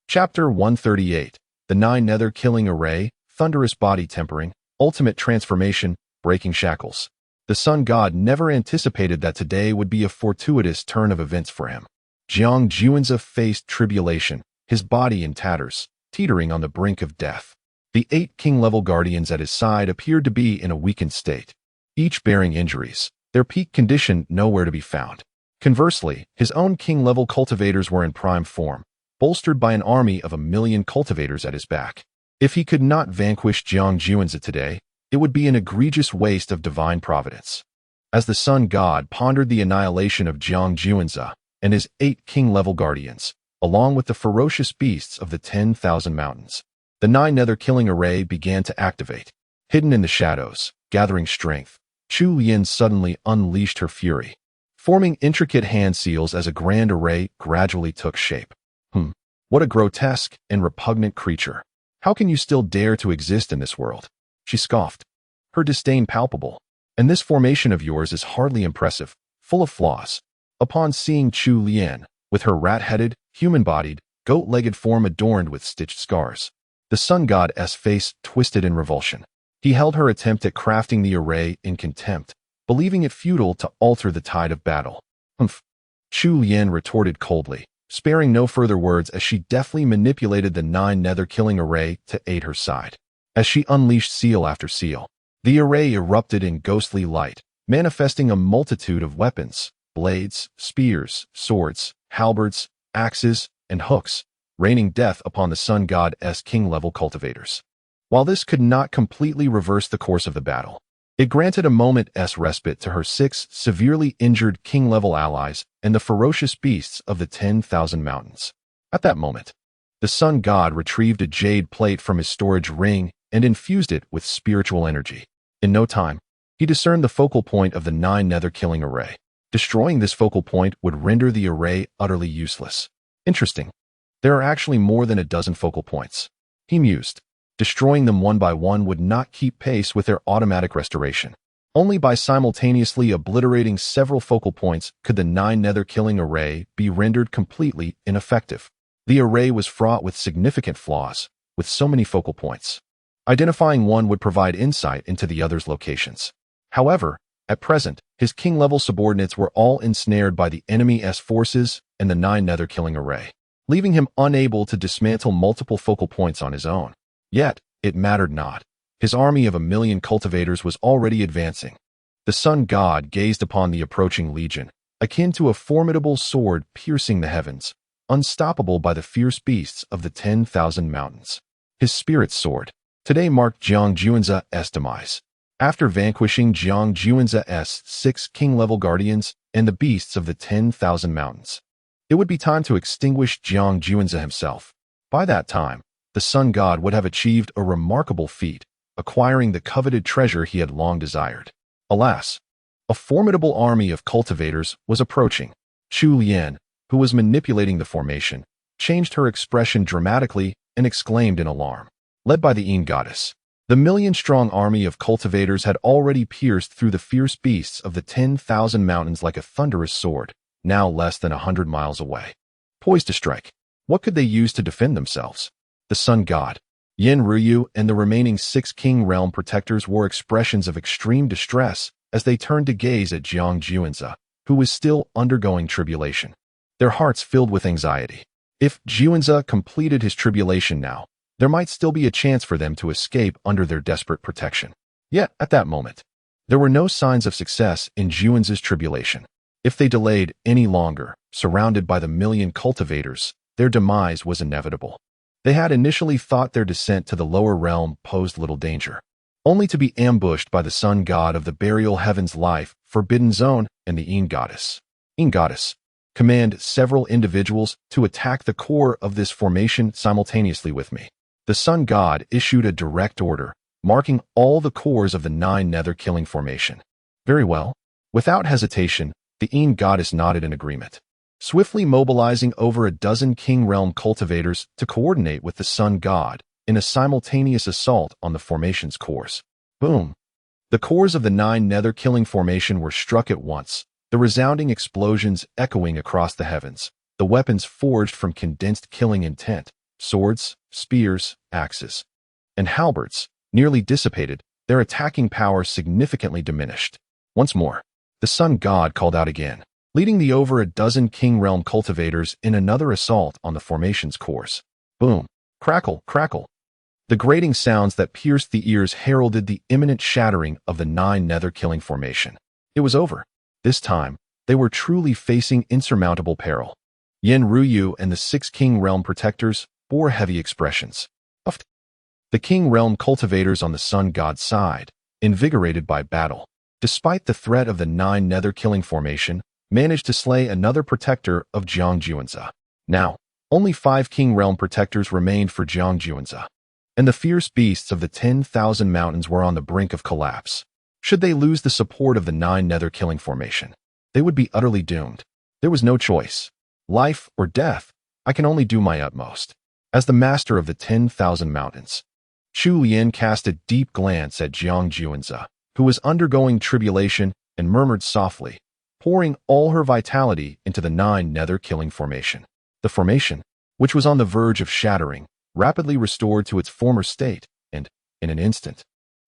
Chapter 138, The 9 Nether Killing Array, Thunderous Body Tempering, Ultimate Transformation, Breaking Shackles. The sun god never anticipated that today would be a fortuitous turn of events for him. Jiang Juanza faced tribulation, his body in tatters, teetering on the brink of death. The 8 king-level guardians at his side appeared to be in a weakened state, each bearing injuries, their peak condition nowhere to be found. Conversely, his own king-level cultivators were in prime form, bolstered by an army of 1,000,000 cultivators at his back. If he could not vanquish Jiang Juanza today, it would be an egregious waste of divine providence. As the sun god pondered the annihilation of Jiang Juanza and his 8 king-level guardians, along with the ferocious beasts of the 10,000 mountains, the 9 Nether Killing Array began to activate. Hidden in the shadows, gathering strength, Chu Lian suddenly unleashed her fury, forming intricate hand seals as a grand array gradually took shape. What a grotesque and repugnant creature. How can you still dare to exist in this world? She scoffed, her disdain palpable. And this formation of yours is hardly impressive, full of flaws. Upon seeing Chu Lian, with her rat-headed, human-bodied, goat-legged form adorned with stitched scars, the sun god's face twisted in revulsion. He held her attempt at crafting the array in contempt, believing it futile to alter the tide of battle. Chu Lian retorted coldly, sparing no further words as she deftly manipulated the 9 Nether Killing Array to aid her side. As she unleashed seal after seal, the array erupted in ghostly light, manifesting a multitude of weapons, blades, spears, swords, halberds, axes, and hooks, raining death upon the sun god's king-level cultivators. While this could not completely reverse the course of the battle, it granted a moment's respite to her 6 severely injured king-level allies and the ferocious beasts of the 10,000 mountains. At that moment, the sun god retrieved a jade plate from his storage ring and infused it with spiritual energy. In no time, He discerned the focal point of the 9 nether-killing array. Destroying this focal point would render the array utterly useless. Interesting. There are actually more than a dozen focal points. He mused. Destroying them one by one would not keep pace with their automatic restoration. Only by simultaneously obliterating several focal points could the 9 nether-killing array be rendered completely ineffective. The array was fraught with significant flaws, with so many focal points. Identifying one would provide insight into the other's locations. However, at present, his king-level subordinates were all ensnared by the enemy's forces and the 9 nether-killing array, leaving him unable to dismantle multiple focal points on his own. Yet, it mattered not. His army of 1,000,000 cultivators was already advancing. The sun god gazed upon the approaching legion, akin to a formidable sword piercing the heavens, unstoppable by the fierce beasts of the 10,000 mountains. His spirit sword today marked Jiang Juan's demise. After vanquishing Jiang Juan's 6 king-level guardians and the beasts of the 10,000 mountains, it would be time to extinguish Jiang Juan himself. By that time, the sun god would have achieved a remarkable feat, acquiring the coveted treasure he had long desired. Alas, a formidable army of cultivators was approaching. Chu Lian, who was manipulating the formation, changed her expression dramatically and exclaimed in alarm. Led by the Yin goddess, the 1,000,000-strong army of cultivators had already pierced through the fierce beasts of the 10,000 mountains like a thunderous sword, now less than 100 miles away. Poised to strike, what could they use to defend themselves? The sun god, Yin Ruyu, and the remaining 6 king realm protectors wore expressions of extreme distress as they turned to gaze at Jiang Juanza, who was still undergoing tribulation. Their hearts filled with anxiety. If Juanza completed his tribulation now, there might still be a chance for them to escape under their desperate protection. Yet, at that moment, there were no signs of success in Juanza's tribulation. If they delayed any longer, surrounded by the 1,000,000 cultivators, their demise was inevitable. They had initially thought their descent to the lower realm posed little danger, only to be ambushed by the sun god of the burial heaven's life, forbidden zone, and the Yin goddess. Yin goddess, command several individuals to attack the core of this formation simultaneously with me. The sun god issued a direct order, marking all the cores of the 9 nether-killing formation. Very well. Without hesitation, the Yin goddess nodded in agreement, swiftly mobilizing over a dozen king realm cultivators to coordinate with the sun god in a simultaneous assault on the formation's cores. Boom! The cores of the 9 nether-killing formation were struck at once, the resounding explosions echoing across the heavens, the weapons forged from condensed killing intent, swords, spears, axes, and halberds, nearly dissipated, their attacking power significantly diminished. Once more, the sun god called out again, leading the over a dozen king realm cultivators in another assault on the formation's cores. Boom! Crackle! Crackle! The grating sounds that pierced the ears heralded the imminent shattering of the 9 nether-killing formation. It was over. This time, they were truly facing insurmountable peril. Yin Ruyu and the 6 king realm protectors bore heavy expressions. The king realm cultivators on the sun god's side, invigorated by battle, despite the threat of the 9 nether-killing formation, managed to slay another protector of Jiang Juanza. Now, only 5 king realm protectors remained for Jiang Juanza, and the fierce beasts of the 10,000 mountains were on the brink of collapse. Should they lose the support of the 9 nether-killing formation, they would be utterly doomed. There was no choice. Life or death, I can only do my utmost. As the master of the 10,000 mountains, Chu Lian cast a deep glance at Jiang Juanza, who was undergoing tribulation, and murmured softly, pouring all her vitality into the 9 nether-killing formation. The formation, which was on the verge of shattering, rapidly restored to its former state, and, in an instant,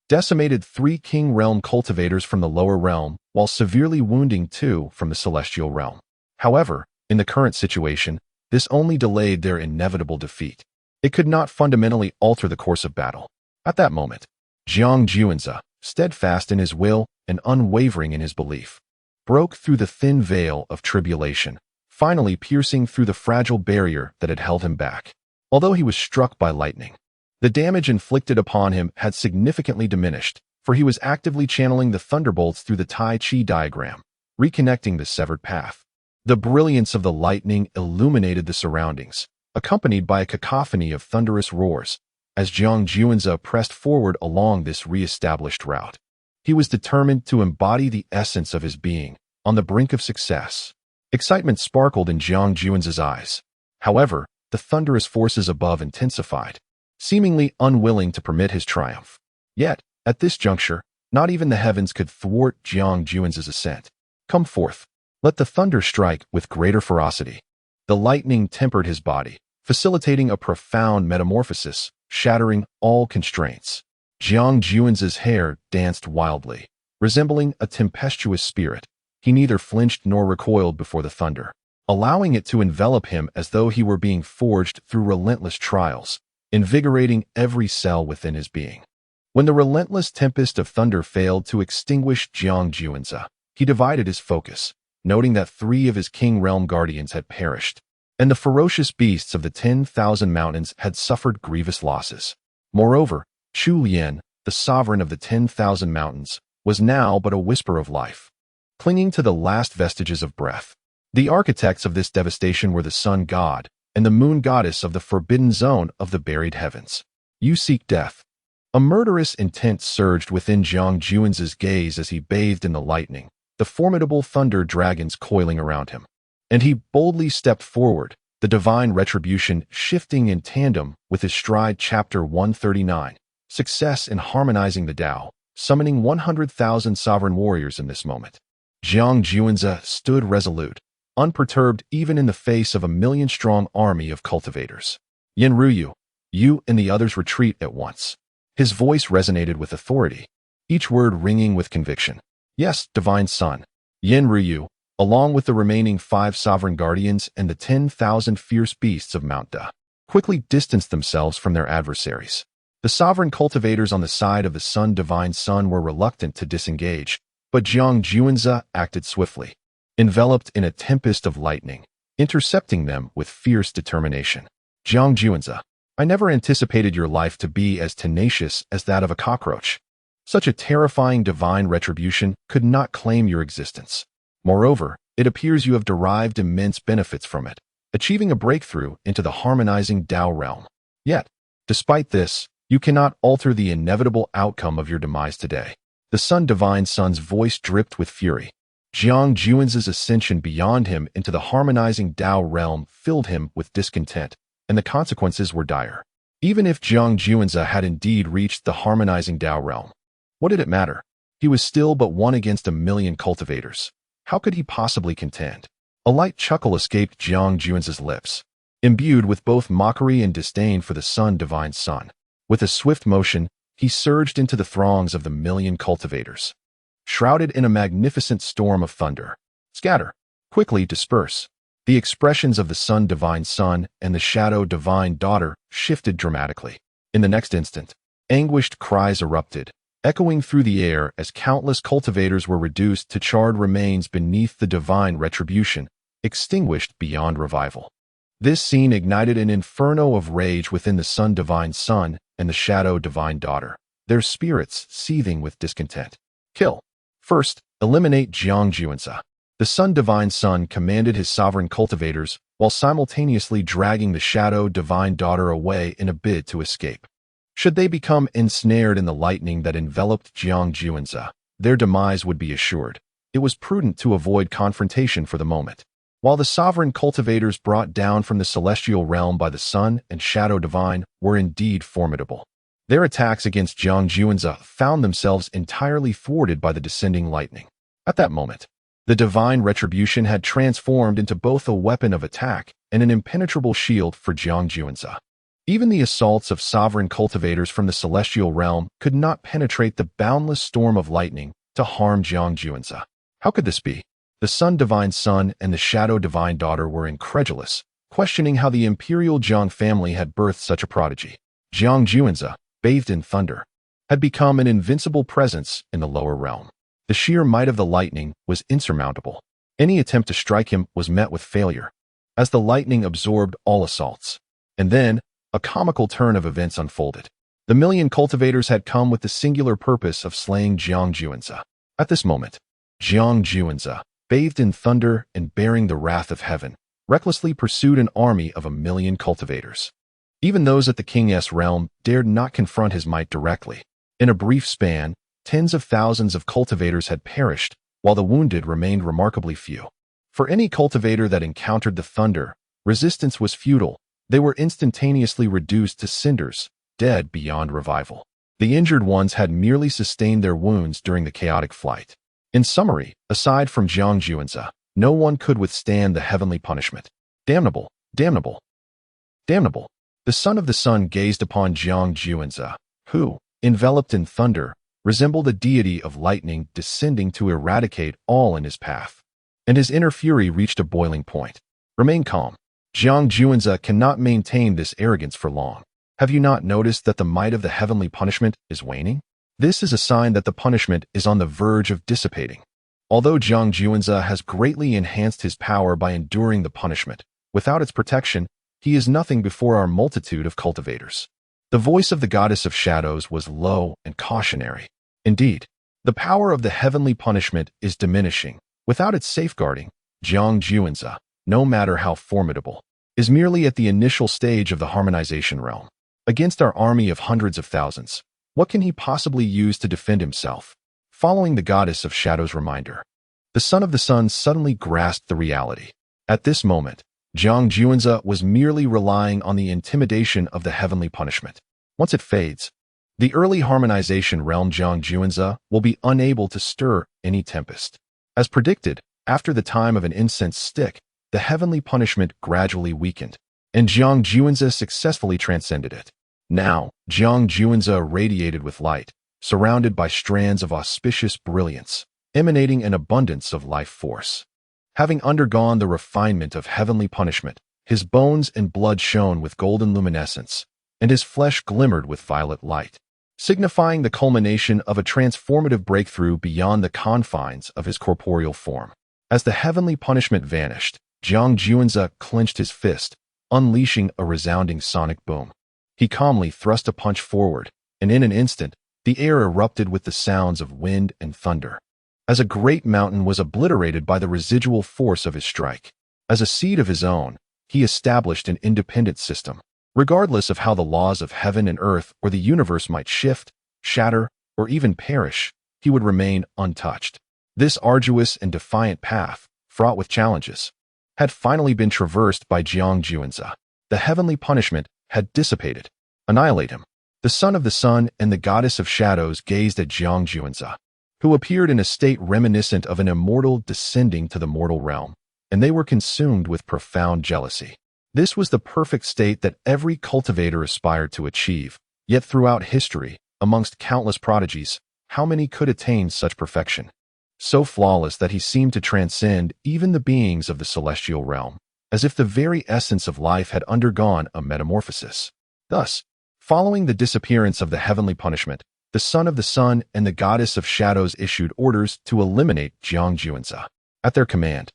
decimated 3 king realm cultivators from the lower realm, while severely wounding 2 from the celestial realm. However, in the current situation, this only delayed their inevitable defeat. It could not fundamentally alter the course of battle. At that moment, Jiang Juanza, steadfast in his will and unwavering in his belief, broke through the thin veil of tribulation, finally piercing through the fragile barrier that had held him back. Although he was struck by lightning, the damage inflicted upon him had significantly diminished, for he was actively channeling the thunderbolts through the Tai Chi diagram, reconnecting the severed path. The brilliance of the lightning illuminated the surroundings, accompanied by a cacophony of thunderous roars, as Jiang Juanza pressed forward along this re-established route. He was determined to embody the essence of his being, on the brink of success. Excitement sparkled in Jiang Juan's eyes. However, the thunderous forces above intensified, seemingly unwilling to permit his triumph. Yet, at this juncture, not even the heavens could thwart Jiang Juan's ascent. Come forth. Let the thunder strike with greater ferocity. The lightning tempered his body, facilitating a profound metamorphosis, shattering all constraints. Jiang Juan's hair danced wildly, resembling a tempestuous spirit. He neither flinched nor recoiled before the thunder, allowing it to envelop him as though he were being forged through relentless trials, invigorating every cell within his being. When the relentless tempest of thunder failed to extinguish Jiang Juan's, he divided his focus, noting that 3 of his King Realm guardians had perished, and the ferocious beasts of the 10,000 mountains had suffered grievous losses. Moreover, Chu Lian, the sovereign of the 10,000 mountains, was now but a whisper of life, clinging to the last vestiges of breath. The architects of this devastation were the sun god and the moon goddess of the forbidden zone of the buried heavens. You seek death. A murderous intent surged within Jiang Juan's gaze as he bathed in the lightning, the formidable thunder dragons coiling around him. And he boldly stepped forward, the divine retribution shifting in tandem with his stride. Chapter 139. Success in harmonizing the Tao, summoning 100,000 sovereign warriors in this moment. Jiang Juan's stood resolute, unperturbed even in the face of a 1,000,000-strong army of cultivators. Yin Ruyu, you and the others retreat at once. His voice resonated with authority, each word ringing with conviction. Yes, divine son. Yin Ruyu, along with the remaining 5 sovereign guardians and the 10,000 fierce beasts of Mount Da, quickly distanced themselves from their adversaries. The sovereign cultivators on the side of the sun divine son were reluctant to disengage, but Jiang Juan's acted swiftly, enveloped in a tempest of lightning, intercepting them with fierce determination. Jiang Juan's, I never anticipated your life to be as tenacious as that of a cockroach. Such a terrifying divine retribution could not claim your existence. Moreover, it appears you have derived immense benefits from it, achieving a breakthrough into the harmonizing Tao realm. Yet, despite this, you cannot alter the inevitable outcome of your demise today. The sun divine son's voice dripped with fury. Jiang Juan's ascension beyond him into the harmonizing Tao realm filled him with discontent, and the consequences were dire. Even if Jiang Juan's had indeed reached the harmonizing Tao realm, what did it matter? He was still but one against 1,000,000 cultivators. How could he possibly contend? A light chuckle escaped Jiang Juan's lips, imbued with both mockery and disdain for the sun divine son. With a swift motion, he surged into the throngs of the 1,000,000 cultivators. Shrouded in a magnificent storm of thunder. Scatter. Quickly disperse. The expressions of the sun divine son and the shadow divine daughter shifted dramatically. In the next instant, anguished cries erupted, echoing through the air as countless cultivators were reduced to charred remains beneath the divine retribution, extinguished beyond revival. This scene ignited an inferno of rage within the sun divine son and the shadow divine daughter, their spirits seething with discontent. Kill. First, eliminate Jiang Juan's. The sun divine son commanded his sovereign cultivators while simultaneously dragging the shadow divine daughter away in a bid to escape. Should they become ensnared in the lightning that enveloped Jiang Juan's, their demise would be assured. It was prudent to avoid confrontation for the moment. While the sovereign cultivators brought down from the celestial realm by the sun and shadow divine were indeed formidable, their attacks against Jiang Juan's found themselves entirely thwarted by the descending lightning. At that moment, the divine retribution had transformed into both a weapon of attack and an impenetrable shield for Jiang Juan's. Even the assaults of sovereign cultivators from the celestial realm could not penetrate the boundless storm of lightning to harm Jiang Juan's. How could this be? The sun divine son and the shadow divine daughter were incredulous, questioning how the Imperial Jiang family had birthed such a prodigy. Jiang Juan's, bathed in thunder, had become an invincible presence in the lower realm. The sheer might of the lightning was insurmountable. Any attempt to strike him was met with failure, as the lightning absorbed all assaults. And then, a comical turn of events unfolded. The 1,000,000 cultivators had come with the singular purpose of slaying Jiang Juan's. At this moment, Jiang Juan's, bathed in thunder and bearing the wrath of heaven, recklessly pursued an army of 1,000,000 cultivators. Even those at the king's realm dared not confront his might directly. In a brief span, tens of thousands of cultivators had perished, while the wounded remained remarkably few. For any cultivator that encountered the thunder, resistance was futile. They were instantaneously reduced to cinders, dead beyond revival. The injured ones had merely sustained their wounds during the chaotic flight. In summary, aside from Jiang Juanzi, no one could withstand the heavenly punishment. Damnable, damnable, damnable. The son of the sun gazed upon Jiang Juanzi, who, enveloped in thunder, resembled a deity of lightning descending to eradicate all in his path. And his inner fury reached a boiling point. Remain calm. Jiang Juanzi cannot maintain this arrogance for long. Have you not noticed that the might of the heavenly punishment is waning? This is a sign that the punishment is on the verge of dissipating. Although Jiang Juanzi has greatly enhanced his power by enduring the punishment, without its protection, he is nothing before our multitude of cultivators. The voice of the goddess of shadows was low and cautionary. Indeed, the power of the heavenly punishment is diminishing. Without its safeguarding, Jiang Juanzi, no matter how formidable, is merely at the initial stage of the harmonization realm. Against our army of hundreds of thousands, what can he possibly use to defend himself? Following the goddess of shadows' reminder, the son of the sun suddenly grasped the reality. At this moment, Jiang Juanzi was merely relying on the intimidation of the heavenly punishment. Once it fades, the early harmonization realm Jiang Juanzi will be unable to stir any tempest. As predicted, after the time of an incense stick, the heavenly punishment gradually weakened, and Jiang Juanzi successfully transcended it. Now, Jiang Juanzi radiated with light, surrounded by strands of auspicious brilliance, emanating an abundance of life force. Having undergone the refinement of heavenly punishment, his bones and blood shone with golden luminescence, and his flesh glimmered with violet light, signifying the culmination of a transformative breakthrough beyond the confines of his corporeal form. As the heavenly punishment vanished, Jiang Juanzi clenched his fist, unleashing a resounding sonic boom. He calmly thrust a punch forward, and in an instant, the air erupted with the sounds of wind and thunder. As a great mountain was obliterated by the residual force of his strike. As a seed of his own, he established an independent system. Regardless of how the laws of heaven and earth or the universe might shift, shatter, or even perish, he would remain untouched. This arduous and defiant path, fraught with challenges, had finally been traversed by Jiang Juanzi. The heavenly punishment had dissipated. Annihilate him. The son of the sun and the goddess of shadows gazed at Jiang Juanzi, who appeared in a state reminiscent of an immortal descending to the mortal realm, and they were consumed with profound jealousy. This was the perfect state that every cultivator aspired to achieve, yet throughout history, amongst countless prodigies, how many could attain such perfection? So flawless that he seemed to transcend even the beings of the celestial realm, as if the very essence of life had undergone a metamorphosis. Thus, following the disappearance of the heavenly punishment, the son of the sun and the goddess of shadows issued orders to eliminate Jiang Juanzi. At their command,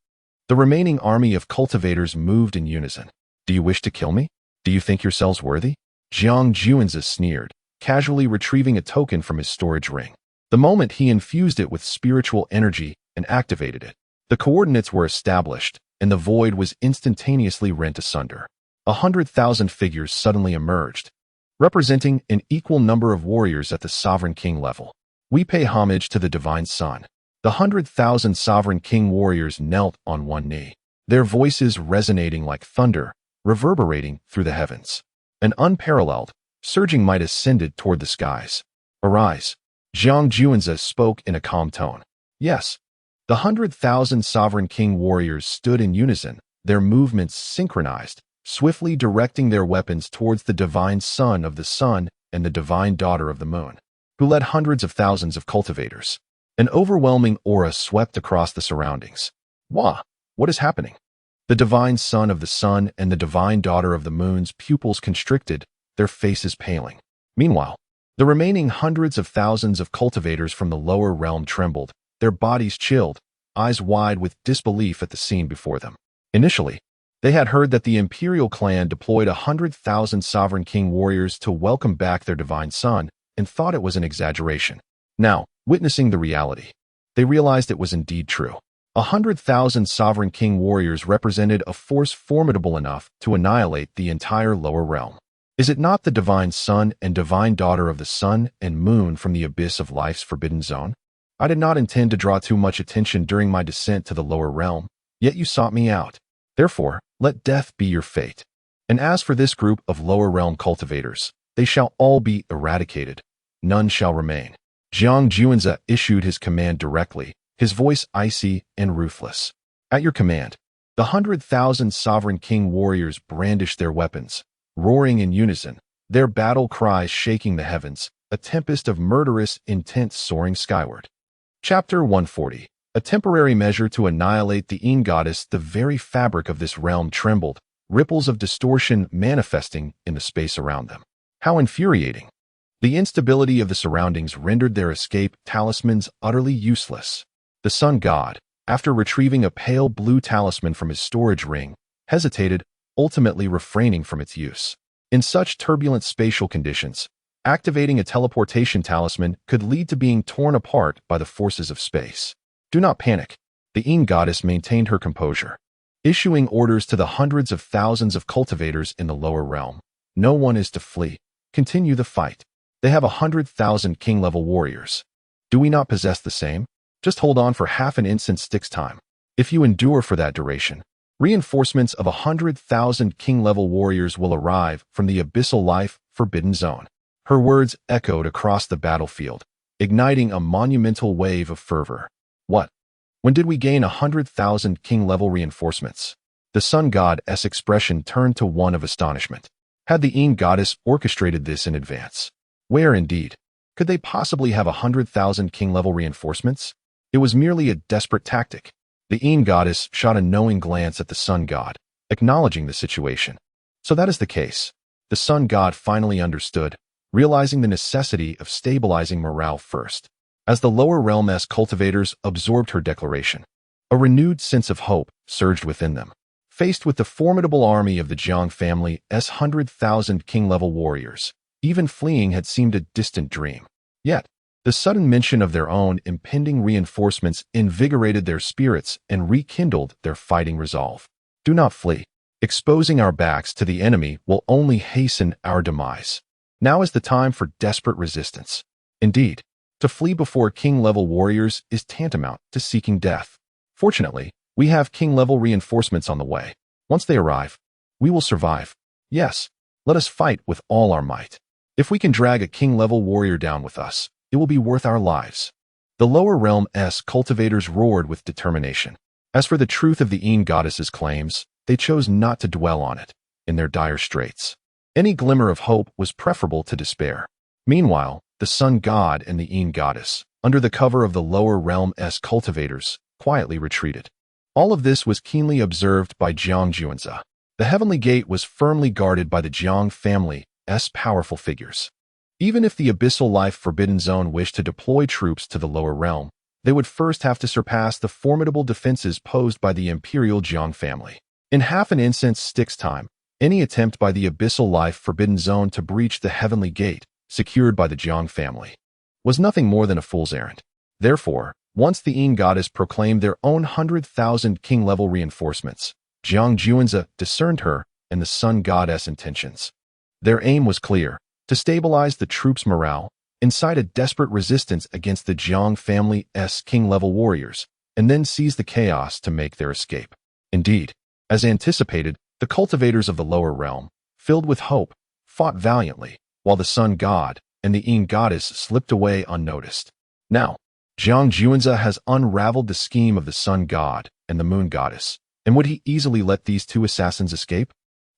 the remaining army of cultivators moved in unison. Do you wish to kill me? Do you think yourselves worthy? Jiang Juanzi sneered, casually retrieving a token from his storage ring. The moment he infused it with spiritual energy and activated it, the coordinates were established, and the void was instantaneously rent asunder. 100,000 figures suddenly emerged, representing an equal number of warriors at the sovereign king level. We pay homage to the divine sun. The 100,000 sovereign king warriors knelt on one knee, their voices resonating like thunder, reverberating through the heavens. An unparalleled, surging might ascended toward the skies. Arise. Jiang Juanzi spoke in a calm tone. Yes. The 100,000 sovereign king warriors stood in unison, their movements synchronized, swiftly directing their weapons towards the divine son of the sun and the divine daughter of the moon, who led hundreds of thousands of cultivators. An overwhelming aura swept across the surroundings. Wah! What is happening? The divine son of the sun and the divine daughter of the moon's pupils constricted, their faces paling. Meanwhile, the remaining hundreds of thousands of cultivators from the lower realm trembled, their bodies chilled, eyes wide with disbelief at the scene before them. Initially, they had heard that the Imperial clan deployed 100,000 sovereign king warriors to welcome back their divine son and thought it was an exaggeration. Now, witnessing the reality, they realized it was indeed true. 100,000 sovereign king warriors represented a force formidable enough to annihilate the entire lower realm. Is it not the divine son and divine daughter of the sun and moon from the abyss of life's forbidden zone? I did not intend to draw too much attention during my descent to the lower realm, yet you sought me out. Therefore, let death be your fate. And as for this group of lower realm cultivators, they shall all be eradicated. None shall remain. Jiang Juanzi issued his command directly, his voice icy and ruthless. At your command, the 100,000 sovereign king warriors brandished their weapons, roaring in unison, their battle cries shaking the heavens, a tempest of murderous intent soaring skyward. Chapter 140. A temporary measure to annihilate the Ain goddess. The very fabric of this realm trembled, ripples of distortion manifesting in the space around them. How infuriating! The instability of the surroundings rendered their escape talismans utterly useless. The sun god, after retrieving a pale blue talisman from his storage ring, hesitated, ultimately refraining from its use. In such turbulent spatial conditions, activating a teleportation talisman could lead to being torn apart by the forces of space. Do not panic. The Ain goddess maintained her composure, issuing orders to the hundreds of thousands of cultivators in the lower realm. No one is to flee. Continue the fight. They have 100,000 king-level warriors. Do we not possess the same? Just hold on for half an instant Styx time. If you endure for that duration, reinforcements of 100,000 king-level warriors will arrive from the abyssal life forbidden zone. Her words echoed across the battlefield, igniting a monumental wave of fervor. What? When did we gain 100,000 king-level reinforcements? The sun god's expression turned to one of astonishment. Had the Ain goddess orchestrated this in advance? Where, indeed, could they possibly have 100,000 king-level reinforcements? It was merely a desperate tactic. The Ain goddess shot a knowing glance at the sun god, acknowledging the situation. So that is the case. The sun god finally understood, realizing the necessity of stabilizing morale first. As the lower realm's cultivators absorbed her declaration, a renewed sense of hope surged within them. Faced with the formidable army of the Jiang family's 100,000 king-level warriors, even fleeing had seemed a distant dream. Yet, the sudden mention of their own impending reinforcements invigorated their spirits and rekindled their fighting resolve. Do not flee. Exposing our backs to the enemy will only hasten our demise. Now is the time for desperate resistance. Indeed, to flee before king-level warriors is tantamount to seeking death. Fortunately, we have king-level reinforcements on the way. Once they arrive, we will survive. Yes, let us fight with all our might. If we can drag a king-level warrior down with us, it will be worth our lives. The lower realm's cultivators roared with determination. As for the truth of the Ain goddess's claims, they chose not to dwell on it. In their dire straits, any glimmer of hope was preferable to despair. Meanwhile, the sun god and the Ain goddess, under the cover of the lower realm's cultivators, quietly retreated. All of this was keenly observed by Jiang Juanzi. The heavenly gate was firmly guarded by the Jiang family's powerful figures. Even if the abyssal life forbidden zone wished to deploy troops to the lower realm, they would first have to surpass the formidable defenses posed by the Imperial Jiang family. In half an instant's Styx time, any attempt by the abyssal life forbidden zone to breach the heavenly gate, secured by the Jiang family, was nothing more than a fool's errand. Therefore, once the Ain goddess proclaimed their own 100,000 king-level reinforcements, Jiang Juanzi discerned her and the sun god's intentions. Their aim was clear: to stabilize the troops' morale, incite a desperate resistance against the Jiang family's king-level warriors, and then seize the chaos to make their escape. Indeed, as anticipated, the cultivators of the lower realm, filled with hope, fought valiantly, while the sun god and the Ain goddess slipped away unnoticed. Now, Jiang Juanzi has unraveled the scheme of the sun god and the moon goddess, and would he easily let these two assassins escape?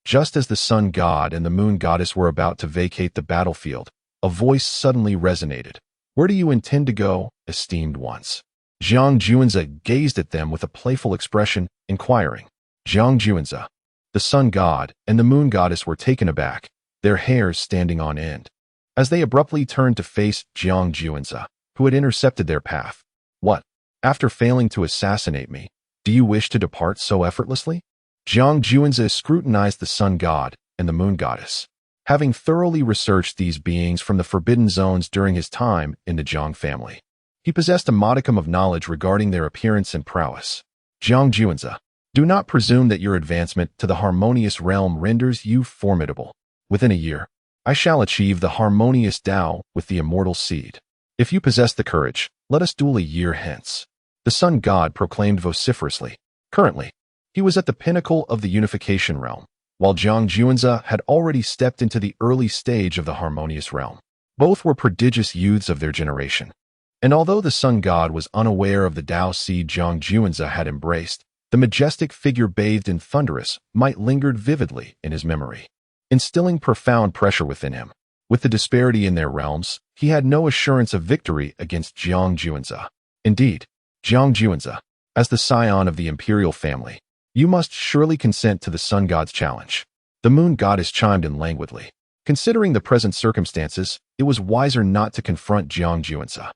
Just as the sun god and the moon goddess were about to vacate the battlefield, a voice suddenly resonated. Where do you intend to go, esteemed ones? Jiang Juanzi gazed at them with a playful expression, inquiring. Jiang Juanzi, the sun god and the moon goddess were taken aback, their hairs standing on end, as they abruptly turned to face Jiang Juanzi, who had intercepted their path. What? After failing to assassinate me, do you wish to depart so effortlessly? Jiang Juanzi scrutinized the sun god and the moon goddess. Having thoroughly researched these beings from the forbidden zones during his time in the Jiang family, he possessed a modicum of knowledge regarding their appearance and prowess. Jiang Juanzi, do not presume that your advancement to the harmonious realm renders you formidable. Within a year, I shall achieve the harmonious Tao with the immortal seed. If you possess the courage, let us duel a year hence. The sun god proclaimed vociferously. Currently, he was at the pinnacle of the unification realm, while Jiang Juanzi had already stepped into the early stage of the harmonious realm. Both were prodigious youths of their generation. And although the sun god was unaware of the Tao seed Jiang Juanzi had embraced, the majestic figure bathed in thunderous might lingered vividly in his memory, instilling profound pressure within him. With the disparity in their realms, he had no assurance of victory against Jiang Juanzi. Indeed, Jiang Juanzi, as the scion of the Imperial family, you must surely consent to the sun god's challenge. The moon goddess chimed in languidly. Considering the present circumstances, it was wiser not to confront Jiang Juanzi.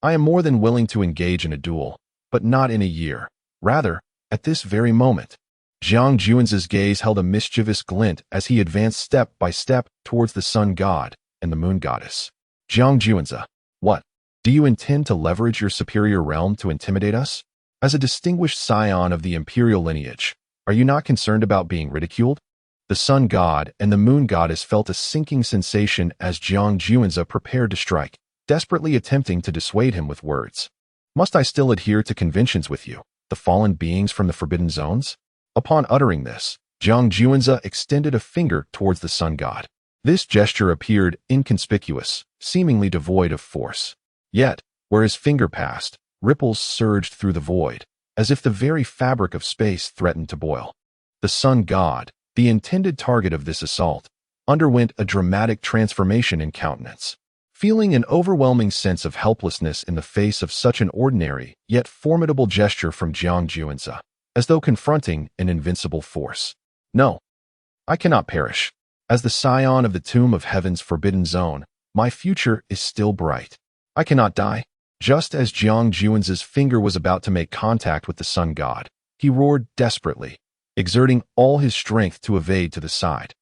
I am more than willing to engage in a duel, but not in a year. Rather, at this very moment. Jiang Juanzi's gaze held a mischievous glint as he advanced step by step towards the sun god and the moon goddess. Jiang Juanzi, what? Do you intend to leverage your superior realm to intimidate us? As a distinguished scion of the imperial lineage, are you not concerned about being ridiculed? The sun god and the moon goddess felt a sinking sensation as Jiang Juanzi prepared to strike, desperately attempting to dissuade him with words. Must I still adhere to conventions with you, the fallen beings from the forbidden zones? Upon uttering this, Jiang Juanzi extended a finger towards the sun god. This gesture appeared inconspicuous, seemingly devoid of force. Yet, where his finger passed, ripples surged through the void, as if the very fabric of space threatened to boil. The sun god, the intended target of this assault, underwent a dramatic transformation in countenance. Feeling an overwhelming sense of helplessness in the face of such an ordinary yet formidable gesture from Jiang Juanzi, as though confronting an invincible force. No, I cannot perish. As the scion of the tomb of heaven's forbidden zone, my future is still bright. I cannot die. Just as Jiang Juanzi's finger was about to make contact with the sun god, he roared desperately, exerting all his strength to evade to the side,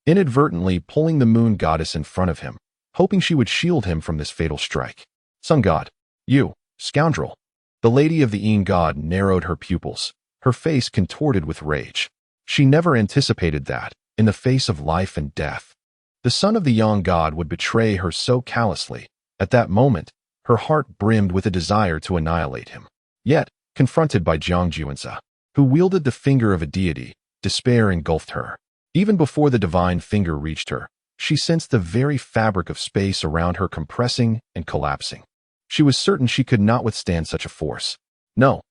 inadvertently pulling the moon goddess in front of him, hoping she would shield him from this fatal strike. Sun god, you, scoundrel. The lady of the Yin god narrowed her pupils, her face contorted with rage. She never anticipated that, in the face of life and death, the son of the Yang god would betray her so callously. At that moment, her heart brimmed with a desire to annihilate him. Yet, confronted by Jiang Juanzi, who wielded the finger of a deity, despair engulfed her. Even before the divine finger reached her, she sensed the very fabric of space around her compressing and collapsing. She was certain she could not withstand such a force. No.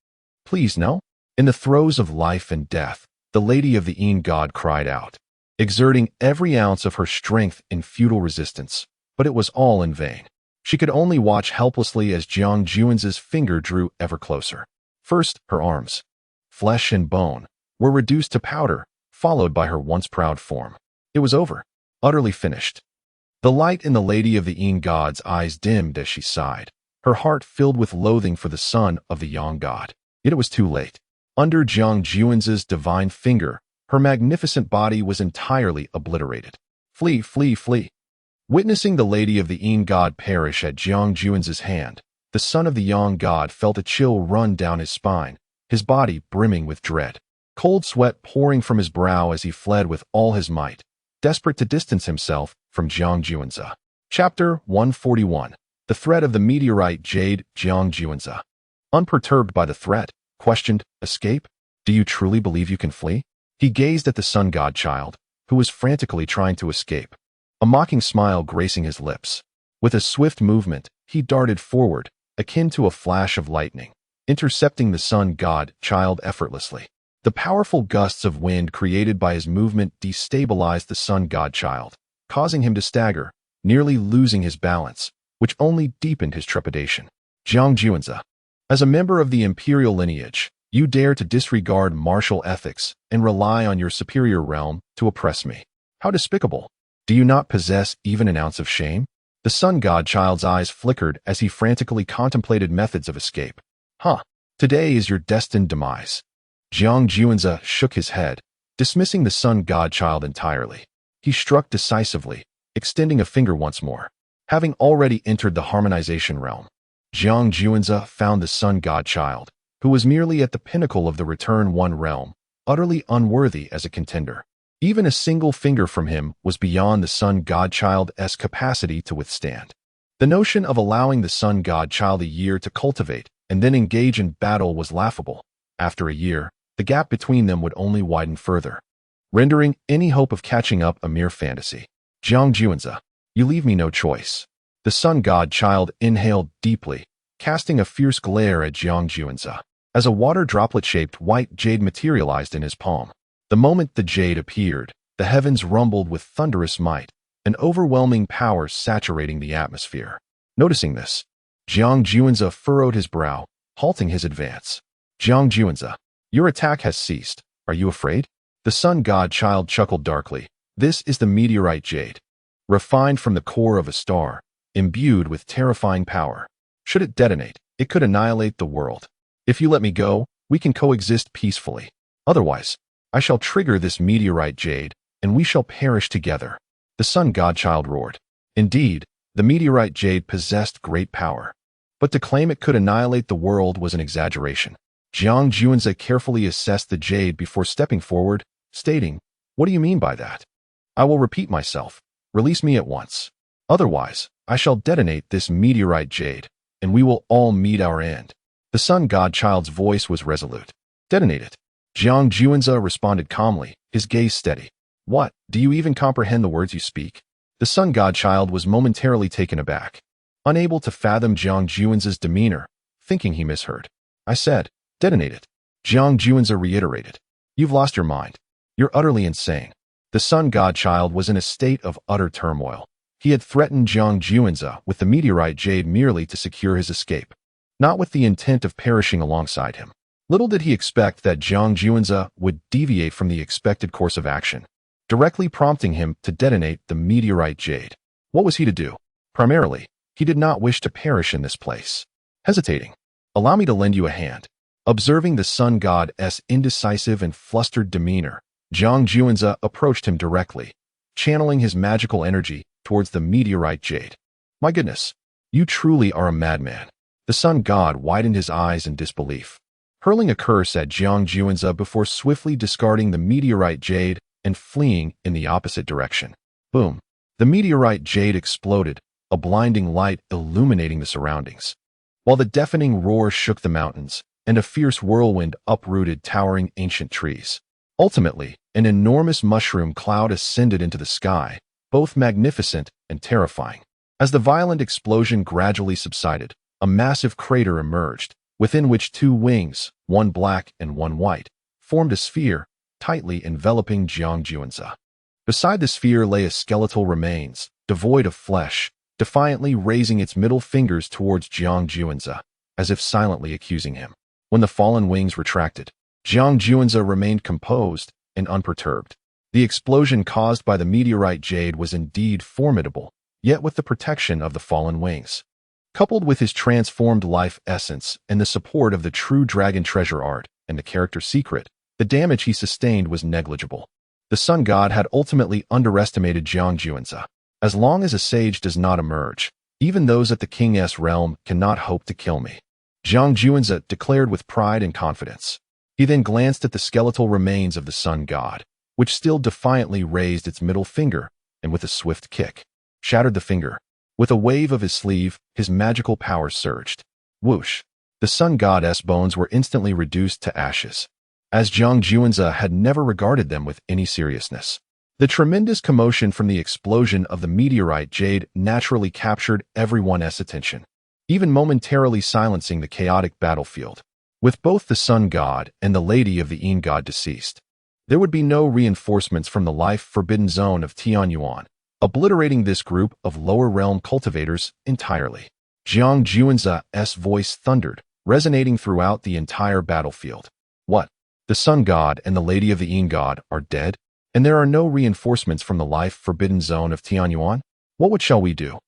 Please, no. In the throes of life and death, the lady of the Yin god cried out, exerting every ounce of her strength in futile resistance, but it was all in vain. She could only watch helplessly as Jiang Juanzi's finger drew ever closer. First, her arms, flesh and bone, were reduced to powder, followed by her once proud form. It was over, utterly finished. The light in the lady of the Yin god's eyes dimmed as she sighed, her heart filled with loathing for the son of the Yang god. Yet it was too late. Under Jiang Juanzi's divine finger, her magnificent body was entirely obliterated. Flee, flee, flee. Witnessing the lady of the Yin god perish at Jiang Juanzi's hand, the son of the Yang god felt a chill run down his spine, his body brimming with dread. Cold sweat pouring from his brow as he fled with all his might, desperate to distance himself from Jiang Juanzi. Chapter 141. The Threat of the Meteorite Jade. Jiang Juanzi, unperturbed by the threat, questioned, escape? Do you truly believe you can flee? He gazed at the sun god child, who was frantically trying to escape, a mocking smile gracing his lips. With a swift movement, he darted forward, akin to a flash of lightning, intercepting the sun god child effortlessly. The powerful gusts of wind created by his movement destabilized the sun god child, causing him to stagger, nearly losing his balance, which only deepened his trepidation. Jiang Juanzi, as a member of the imperial lineage, you dare to disregard martial ethics and rely on your superior realm to oppress me. How despicable! Do you not possess even an ounce of shame? The sun god child's eyes flickered as he frantically contemplated methods of escape. Today is your destined demise. Jiang Juanzi shook his head, dismissing the sun god child entirely. He struck decisively, extending a finger once more. Having already entered the harmonization realm, Jiang Juanzi found the sun god child, who was merely at the pinnacle of the Return One realm, utterly unworthy as a contender. Even a single finger from him was beyond the sun godchild's capacity to withstand. The notion of allowing the sun godchild a year to cultivate and then engage in battle was laughable. After a year, the gap between them would only widen further, rendering any hope of catching up a mere fantasy. Jiang Juanzi, you leave me no choice. The sun godchild inhaled deeply, casting a fierce glare at Jiang Juanzi, as a water droplet-shaped white jade materialized in his palm. The moment the jade appeared, the heavens rumbled with thunderous might, an overwhelming power saturating the atmosphere. Noticing this, Jiang Juanzi furrowed his brow, halting his advance. Jiang Juanzi, your attack has ceased. Are you afraid? The sun godchild chuckled darkly. This is the meteorite jade, refined from the core of a star, imbued with terrifying power. Should it detonate, it could annihilate the world. If you let me go, we can coexist peacefully. Otherwise, I shall trigger this meteorite jade, and we shall perish together. The sun godchild roared. Indeed, the meteorite jade possessed great power. But to claim it could annihilate the world was an exaggeration. Jiang Juanzi carefully assessed the jade before stepping forward, stating, "What do you mean by that? I will repeat myself. Release me at once. Otherwise, I shall detonate this meteorite jade, and we will all meet our end." The sun godchild's voice was resolute. "Detonate it." Jiang Juanzi responded calmly, his gaze steady. "What? Do you even comprehend the words you speak?" The sun godchild was momentarily taken aback, unable to fathom Jiang Juanzi's demeanor, thinking he misheard. "I said, detonate it." Jiang Juanzi reiterated. "You've lost your mind. You're utterly insane." The sun godchild was in a state of utter turmoil. He had threatened Jiang Juanzi with the meteorite jade merely to secure his escape, not with the intent of perishing alongside him. Little did he expect that Jiang Juanzi would deviate from the expected course of action, directly prompting him to detonate the meteorite jade. What was he to do? Primarily, he did not wish to perish in this place. Hesitating, "Allow me to lend you a hand." Observing the sun god's indecisive and flustered demeanor, Jiang Juanzi approached him directly, channeling his magical energy towards the meteorite jade. "My goodness, you truly are a madman." The sun god widened his eyes in disbelief, hurling a curse at Jiang Juanzi before swiftly discarding the meteorite jade and fleeing in the opposite direction. Boom! The meteorite jade exploded, a blinding light illuminating the surroundings, while the deafening roar shook the mountains, and a fierce whirlwind uprooted towering ancient trees. Ultimately, an enormous mushroom cloud ascended into the sky, both magnificent and terrifying. As the violent explosion gradually subsided, a massive crater emerged, within which two wings, one black and one white, formed a sphere, tightly enveloping Jiang Juanzi. Beside the sphere lay a skeletal remains, devoid of flesh, defiantly raising its middle fingers towards Jiang Juanzi, as if silently accusing him. When the fallen wings retracted, Jiang Juanzi remained composed and unperturbed. The explosion caused by the meteorite jade was indeed formidable, yet with the protection of the fallen wings, coupled with his transformed life essence and the support of the true dragon treasure art and the character secret, the damage he sustained was negligible. The sun god had ultimately underestimated Jiang Juanzi. As long as a sage does not emerge, even those at the king's realm cannot hope to kill me, Jiang Juanzi declared with pride and confidence. He then glanced at the skeletal remains of the sun god, which still defiantly raised its middle finger, and with a swift kick, shattered the finger. With a wave of his sleeve, his magical power surged. Whoosh! The sun god's bones were instantly reduced to ashes, as Jiang Juanzi had never regarded them with any seriousness. The tremendous commotion from the explosion of the meteorite jade naturally captured everyone's attention, even momentarily silencing the chaotic battlefield. With both the sun god and the lady of the Yin god deceased, there would be no reinforcements from the life-forbidden zone of Tianyuan, obliterating this group of lower realm cultivators entirely. Jiang Juanzi's voice thundered, resonating throughout the entire battlefield. What? The sun god and the lady of the Yin god are dead, and there are no reinforcements from the life-forbidden zone of Tianyuan? What shall we do?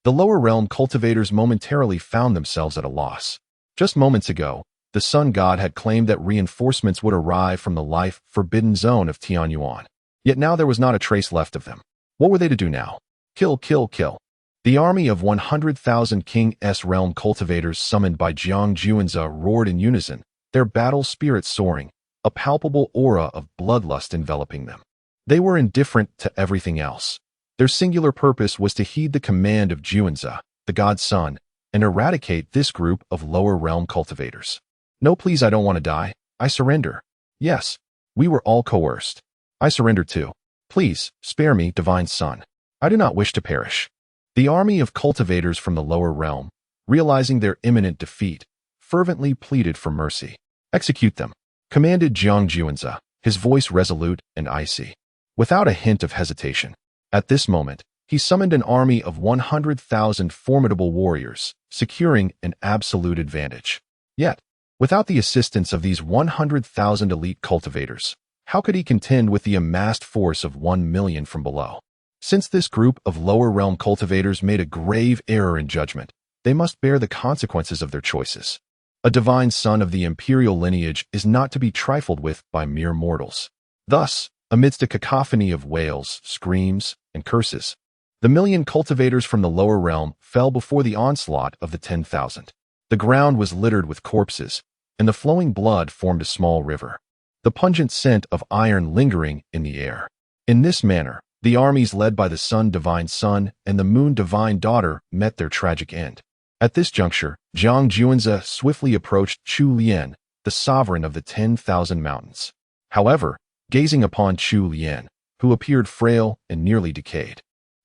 The lower realm cultivators momentarily found themselves at a loss. Just moments ago, the sun god had claimed that reinforcements would arrive from the life-forbidden zone of Tianyuan. Yet now there was not a trace left of them. What were they to do now? Kill, kill, kill. The army of 100,000 King's Realm cultivators summoned by Jiang Juanzi roared in unison, their battle spirit soaring, a palpable aura of bloodlust enveloping them. They were indifferent to everything else. Their singular purpose was to heed the command of Juanza, the god's son, and eradicate this group of lower realm cultivators. No, please, I don't want to die. I surrender. Yes, we were all coerced. I surrender too. Please, spare me, divine son. I do not wish to perish. The army of cultivators from the lower realm, realizing their imminent defeat, fervently pleaded for mercy. Execute them, commanded Jiang Juanza, his voice resolute and icy. Without a hint of hesitation. At this moment, he summoned an army of 100,000 formidable warriors, securing an absolute advantage. Yet, without the assistance of these 100,000 elite cultivators, how could he contend with the amassed force of 1 million from below? Since this group of lower realm cultivators made a grave error in judgment, they must bear the consequences of their choices. A divine son of the Imperial lineage is not to be trifled with by mere mortals. Thus, amidst a cacophony of wails, screams, and curses, the million cultivators from the lower realm fell before the onslaught of the 10,000. The ground was littered with corpses, and the flowing blood formed a small river, the pungent scent of iron lingering in the air. In this manner, the armies led by the Sun Divine Son and the Moon Divine Daughter met their tragic end. At this juncture, Jiang Juanza swiftly approached Chu Lian, the sovereign of the 10,000 mountains. However, gazing upon Chu Lian, who appeared frail and nearly decayed,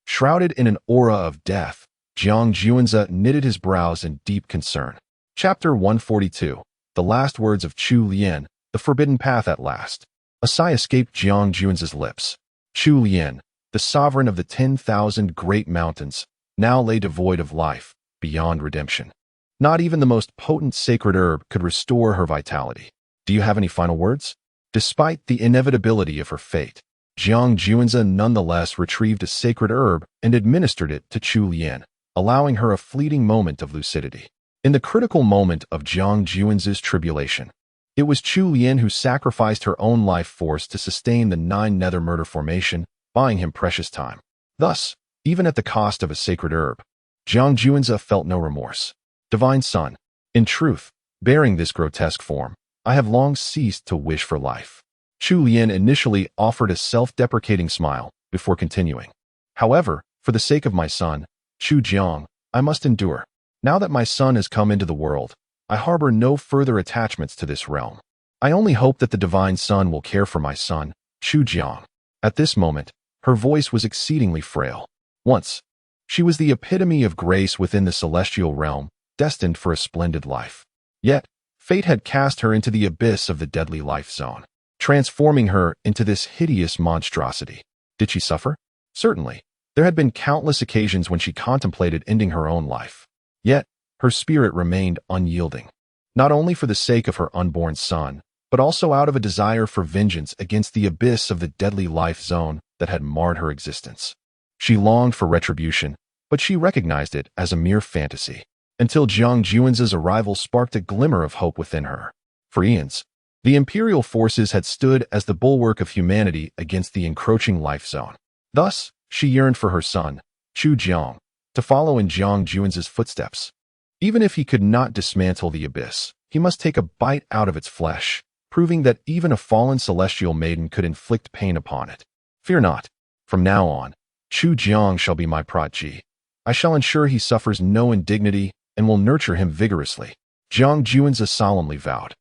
shrouded in an aura of death, Jiang Juanza knitted his brows in deep concern. Chapter 142. The last words of Chu Lian, the forbidden path at last. A sigh escaped Jiang Juanza's lips. Chu Lian, the sovereign of the 10,000 great mountains, now lay devoid of life, beyond redemption. Not even the most potent sacred herb could restore her vitality. Do you have any final words? Despite the inevitability of her fate, Jiang Juanza nonetheless retrieved a sacred herb and administered it to Chu Lian, allowing her a fleeting moment of lucidity. In the critical moment of Jiang Juanza's tribulation, it was Chu Lian who sacrificed her own life force to sustain the 9 nether murder formation, buying him precious time. Thus, even at the cost of a sacred herb, Jiang Juanza felt no remorse. Divine Son, in truth, bearing this grotesque form, I have long ceased to wish for life. Chu Lian initially offered a self-deprecating smile before continuing. However, for the sake of my son, Chu Jiang, I must endure. Now that my son has come into the world, I harbor no further attachments to this realm. I only hope that the Divine Son will care for my son, Chu Jiang. At this moment, her voice was exceedingly frail. Once, she was the epitome of grace within the celestial realm, destined for a splendid life. Yet, fate had cast her into the abyss of the deadly life zone, transforming her into this hideous monstrosity. Did she suffer? Certainly. There had been countless occasions when she contemplated ending her own life. Yet, her spirit remained unyielding, not only for the sake of her unborn son, but also out of a desire for vengeance against the abyss of the deadly life zone that had marred her existence. She longed for retribution, but she recognized it as a mere fantasy, until Jiang Juanza's arrival sparked a glimmer of hope within her. For eons, the Imperial forces had stood as the bulwark of humanity against the encroaching life zone. Thus, she yearned for her son, Chu Jiang, to follow in Jiang Juanza's footsteps. Even if he could not dismantle the abyss, he must take a bite out of its flesh, proving that even a fallen celestial maiden could inflict pain upon it. Fear not. From now on, Chu Jiang shall be my protege. I shall ensure he suffers no indignity and will nurture him vigorously, Jiang Juanza solemnly vowed.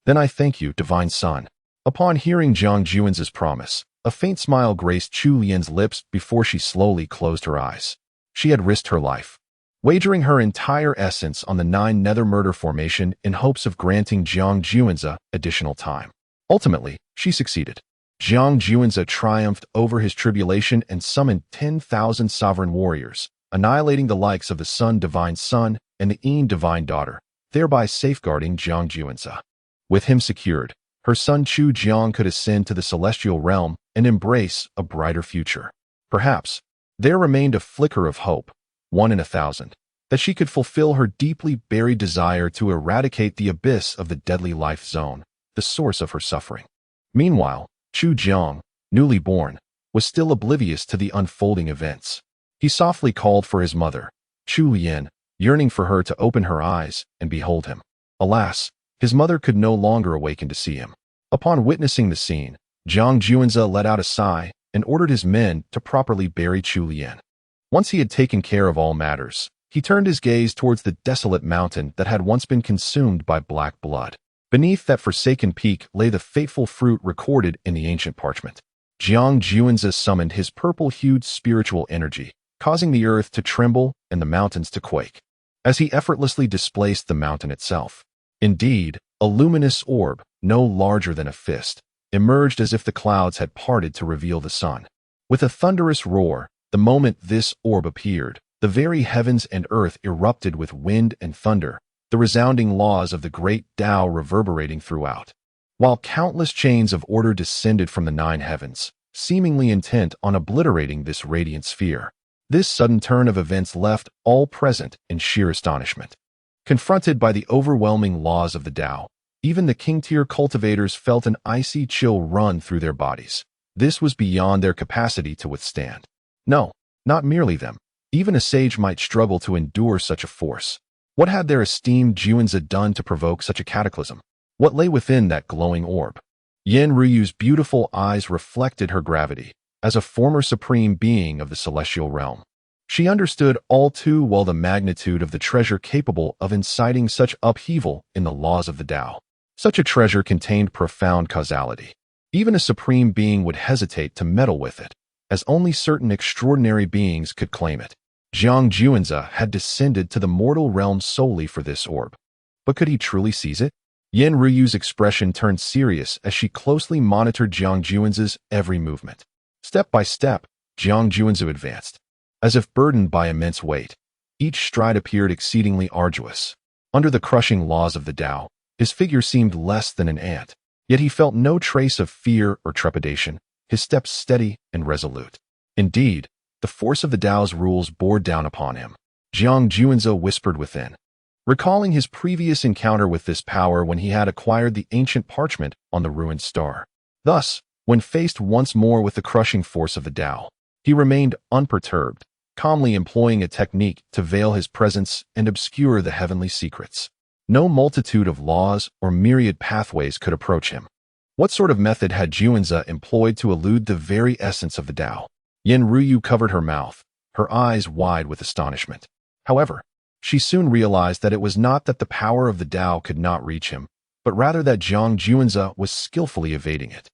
Then I thank you, Divine Son. Upon hearing Jiang Juanza's promise, a faint smile graced Chu Lian's lips before she slowly closed her eyes. She had risked her life, wagering her entire essence on the 9 nether murder formation in hopes of granting Jiang Juanza additional time. Ultimately, she succeeded. Jiang Juanza triumphed over his tribulation and summoned 10,000 sovereign warriors, annihilating the likes of the Sun Divine Son and the Yin Divine Daughter, thereby safeguarding Jiang Juanza. With him secured, her son Chu Jiang could ascend to the celestial realm and embrace a brighter future. Perhaps, there remained a flicker of hope, 1 in 1,000, that she could fulfill her deeply buried desire to eradicate the abyss of the deadly life zone, the source of her suffering. Meanwhile, Chu Jiang, newly born, was still oblivious to the unfolding events. He softly called for his mother, Chu Lian, yearning for her to open her eyes and behold him. Alas, his mother could no longer awaken to see him. Upon witnessing the scene, Jiang Juanza let out a sigh, and ordered his men to properly bury Chu Lian. Once he had taken care of all matters, he turned his gaze towards the desolate mountain that had once been consumed by black blood. Beneath that forsaken peak lay the fateful fruit recorded in the ancient parchment. Jiang Juanzi summoned his purple-hued spiritual energy, causing the earth to tremble and the mountains to quake, as he effortlessly displaced the mountain itself. Indeed, a luminous orb, no larger than a fist, emerged as if the clouds had parted to reveal the sun. With a thunderous roar, the moment this orb appeared, the very heavens and earth erupted with wind and thunder, the resounding laws of the great Tao reverberating throughout. While countless chains of order descended from the 9 heavens, seemingly intent on obliterating this radiant sphere. This sudden turn of events left all present in sheer astonishment. Confronted by the overwhelming laws of the Tao, even the king-tier cultivators felt an icy chill run through their bodies. This was beyond their capacity to withstand. No, not merely them. Even a sage might struggle to endure such a force. What had their esteemed Juanzi done to provoke such a cataclysm? What lay within that glowing orb? Yen Ruyu's beautiful eyes reflected her gravity. As a former supreme being of the celestial realm, she understood all too well the magnitude of the treasure capable of inciting such upheaval in the laws of the Tao. Such a treasure contained profound causality. Even a supreme being would hesitate to meddle with it, as only certain extraordinary beings could claim it. Jiang Juanzi had descended to the mortal realm solely for this orb. But could he truly seize it? Yen Ruyu's expression turned serious as she closely monitored Jiang Juanzi's every movement. Step by step, Jiang Juanzi advanced, as if burdened by immense weight. Each stride appeared exceedingly arduous. Under the crushing laws of the Tao, his figure seemed less than an ant, yet he felt no trace of fear or trepidation, his steps steady and resolute. Indeed, the force of the Tao's rules bore down upon him. Jiang Juanzi whispered within, recalling his previous encounter with this power when he had acquired the ancient parchment on the ruined star. Thus, when faced once more with the crushing force of the Tao, he remained unperturbed, calmly employing a technique to veil his presence and obscure the heavenly secrets. No multitude of laws or myriad pathways could approach him. What sort of method had Juanzi employed to elude the very essence of the Tao? Yen Ruyu covered her mouth, her eyes wide with astonishment. However, she soon realized that it was not that the power of the Tao could not reach him, but rather that Jiang Juanzi was skillfully evading it.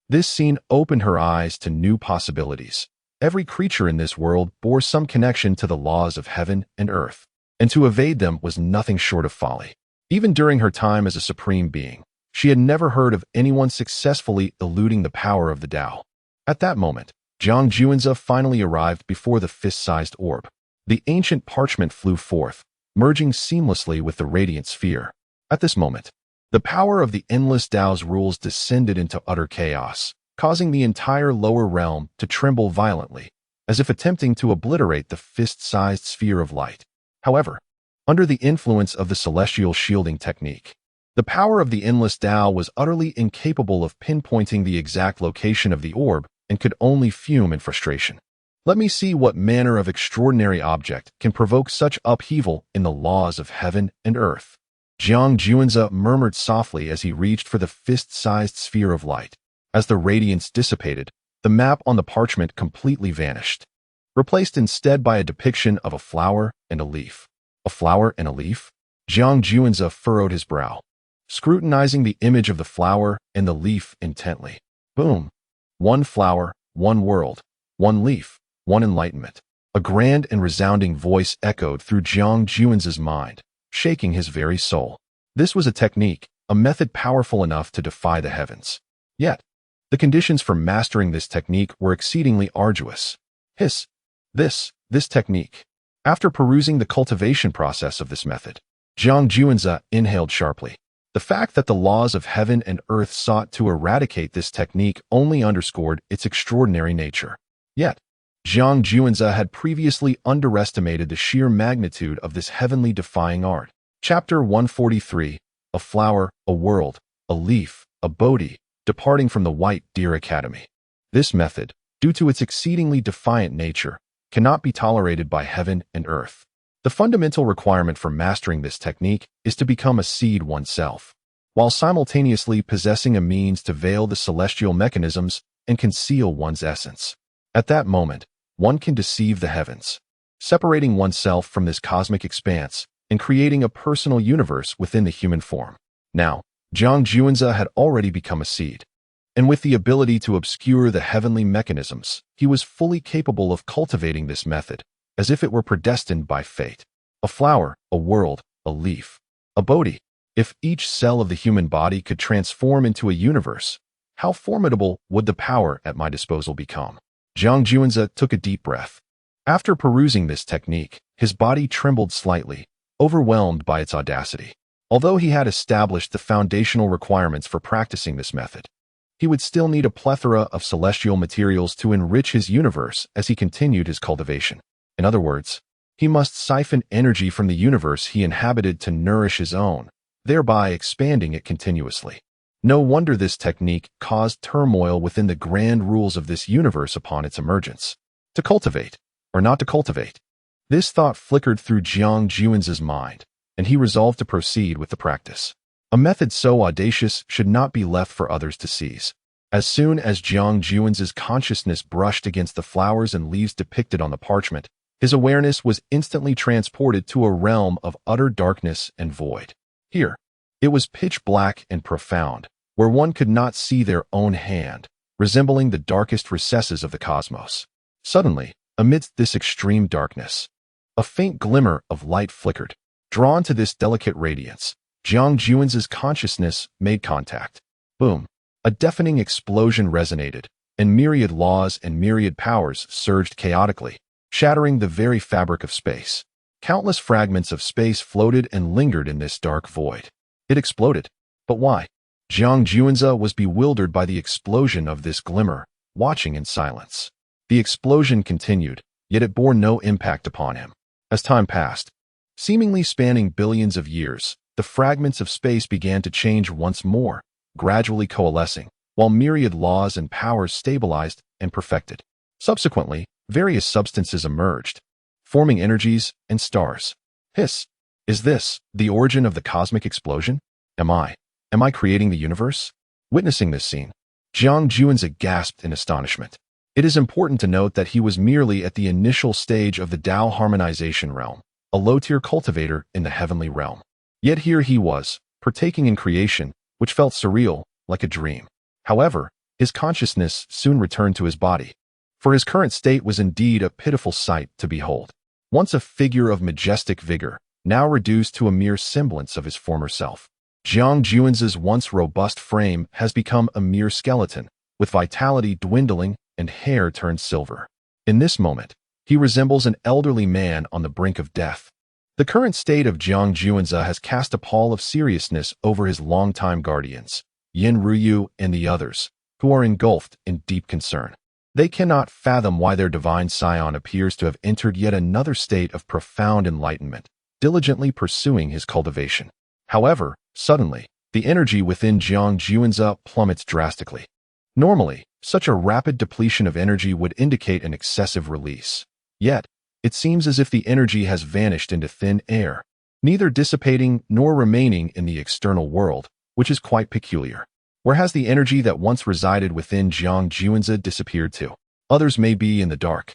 This scene opened her eyes to new possibilities. Every creature in this world bore some connection to the laws of heaven and earth, and to evade them was nothing short of folly. Even during her time as a supreme being, she had never heard of anyone successfully eluding the power of the Tao. At that moment, Jiang Juanzi finally arrived before the fist-sized orb. The ancient parchment flew forth, merging seamlessly with the radiant sphere. At this moment, the power of the endless Tao's rules descended into utter chaos, causing the entire lower realm to tremble violently, as if attempting to obliterate the fist-sized sphere of light. However, under the influence of the celestial shielding technique, the power of the endless Tao was utterly incapable of pinpointing the exact location of the orb and could only fume in frustration. Let me see what manner of extraordinary object can provoke such upheaval in the laws of heaven and earth. Jiang Juanzi murmured softly as he reached for the fist-sized sphere of light. As the radiance dissipated, the map on the parchment completely vanished, replaced instead by a depiction of a flower and a leaf. A flower and a leaf? Jiang Juanzi furrowed his brow, scrutinizing the image of the flower and the leaf intently. Boom! One flower, one world, one leaf, one enlightenment. A grand and resounding voice echoed through Jiang Juanzi's mind, shaking his very soul. This was a technique, a method powerful enough to defy the heavens. Yet, the conditions for mastering this technique were exceedingly arduous. This technique. After perusing the cultivation process of this method, Jiang Juanzi inhaled sharply. The fact that the laws of heaven and earth sought to eradicate this technique only underscored its extraordinary nature. Yet, Jiang Juanzi had previously underestimated the sheer magnitude of this heavenly defying art. Chapter 143, A Flower, a World, a Leaf, a Bodhi, Departing from the White Deer Academy. This method, due to its exceedingly defiant nature, cannot be tolerated by heaven and earth. The fundamental requirement for mastering this technique is to become a seed oneself, while simultaneously possessing a means to veil the celestial mechanisms and conceal one's essence. At that moment, one can deceive the heavens, separating oneself from this cosmic expanse and creating a personal universe within the human form. Now, Jiang Juanzi had already become a seed, and with the ability to obscure the heavenly mechanisms, he was fully capable of cultivating this method, as if it were predestined by fate. A flower, a world, a leaf, a Bodhi. If each cell of the human body could transform into a universe, how formidable would the power at my disposal become? Jiang Juanzi took a deep breath. After perusing this technique, his body trembled slightly, overwhelmed by its audacity. Although he had established the foundational requirements for practicing this method, he would still need a plethora of celestial materials to enrich his universe as he continued his cultivation. In other words, he must siphon energy from the universe he inhabited to nourish his own, thereby expanding it continuously. No wonder this technique caused turmoil within the grand rules of this universe upon its emergence. To cultivate, or not to cultivate? This thought flickered through Jiang Juanzi's mind, and he resolved to proceed with the practice. A method so audacious should not be left for others to seize. As soon as Jiang Juanzi's consciousness brushed against the flowers and leaves depicted on the parchment, his awareness was instantly transported to a realm of utter darkness and void. Here, it was pitch black and profound, where one could not see their own hand, resembling the darkest recesses of the cosmos. Suddenly, amidst this extreme darkness, a faint glimmer of light flickered. Drawn to this delicate radiance, Jiang Juanzi's consciousness made contact. Boom! A deafening explosion resonated, and myriad laws and myriad powers surged chaotically, shattering the very fabric of space. Countless fragments of space floated and lingered in this dark void. It exploded. But why? Jiang Juanzi was bewildered by the explosion of this glimmer, watching in silence. The explosion continued, yet it bore no impact upon him. As time passed, seemingly spanning billions of years, the fragments of space began to change once more, gradually coalescing, while myriad laws and powers stabilized and perfected. Subsequently, various substances emerged, forming energies and stars. Hiss! Is this the origin of the cosmic explosion? Am I creating the universe? Witnessing this scene, Jiang Juanzi gasped in astonishment. It is important to note that he was merely at the initial stage of the Tao harmonization realm, a low-tier cultivator in the heavenly realm. Yet here he was, partaking in creation, which felt surreal, like a dream. However, his consciousness soon returned to his body, for his current state was indeed a pitiful sight to behold. Once a figure of majestic vigor, now reduced to a mere semblance of his former self. Jiang Juanzi's once robust frame has become a mere skeleton, with vitality dwindling and hair turned silver. In this moment, he resembles an elderly man on the brink of death. The current state of Jiang Juanzi has cast a pall of seriousness over his longtime guardians, Yin Ruyu and the others, who are engulfed in deep concern. They cannot fathom why their divine scion appears to have entered yet another state of profound enlightenment, diligently pursuing his cultivation. However, suddenly, the energy within Jiang Juanzi plummets drastically. Normally, such a rapid depletion of energy would indicate an excessive release. Yet, it seems as if the energy has vanished into thin air, neither dissipating nor remaining in the external world, which is quite peculiar. Where has the energy that once resided within Jiang Juanzi disappeared to? Others may be in the dark,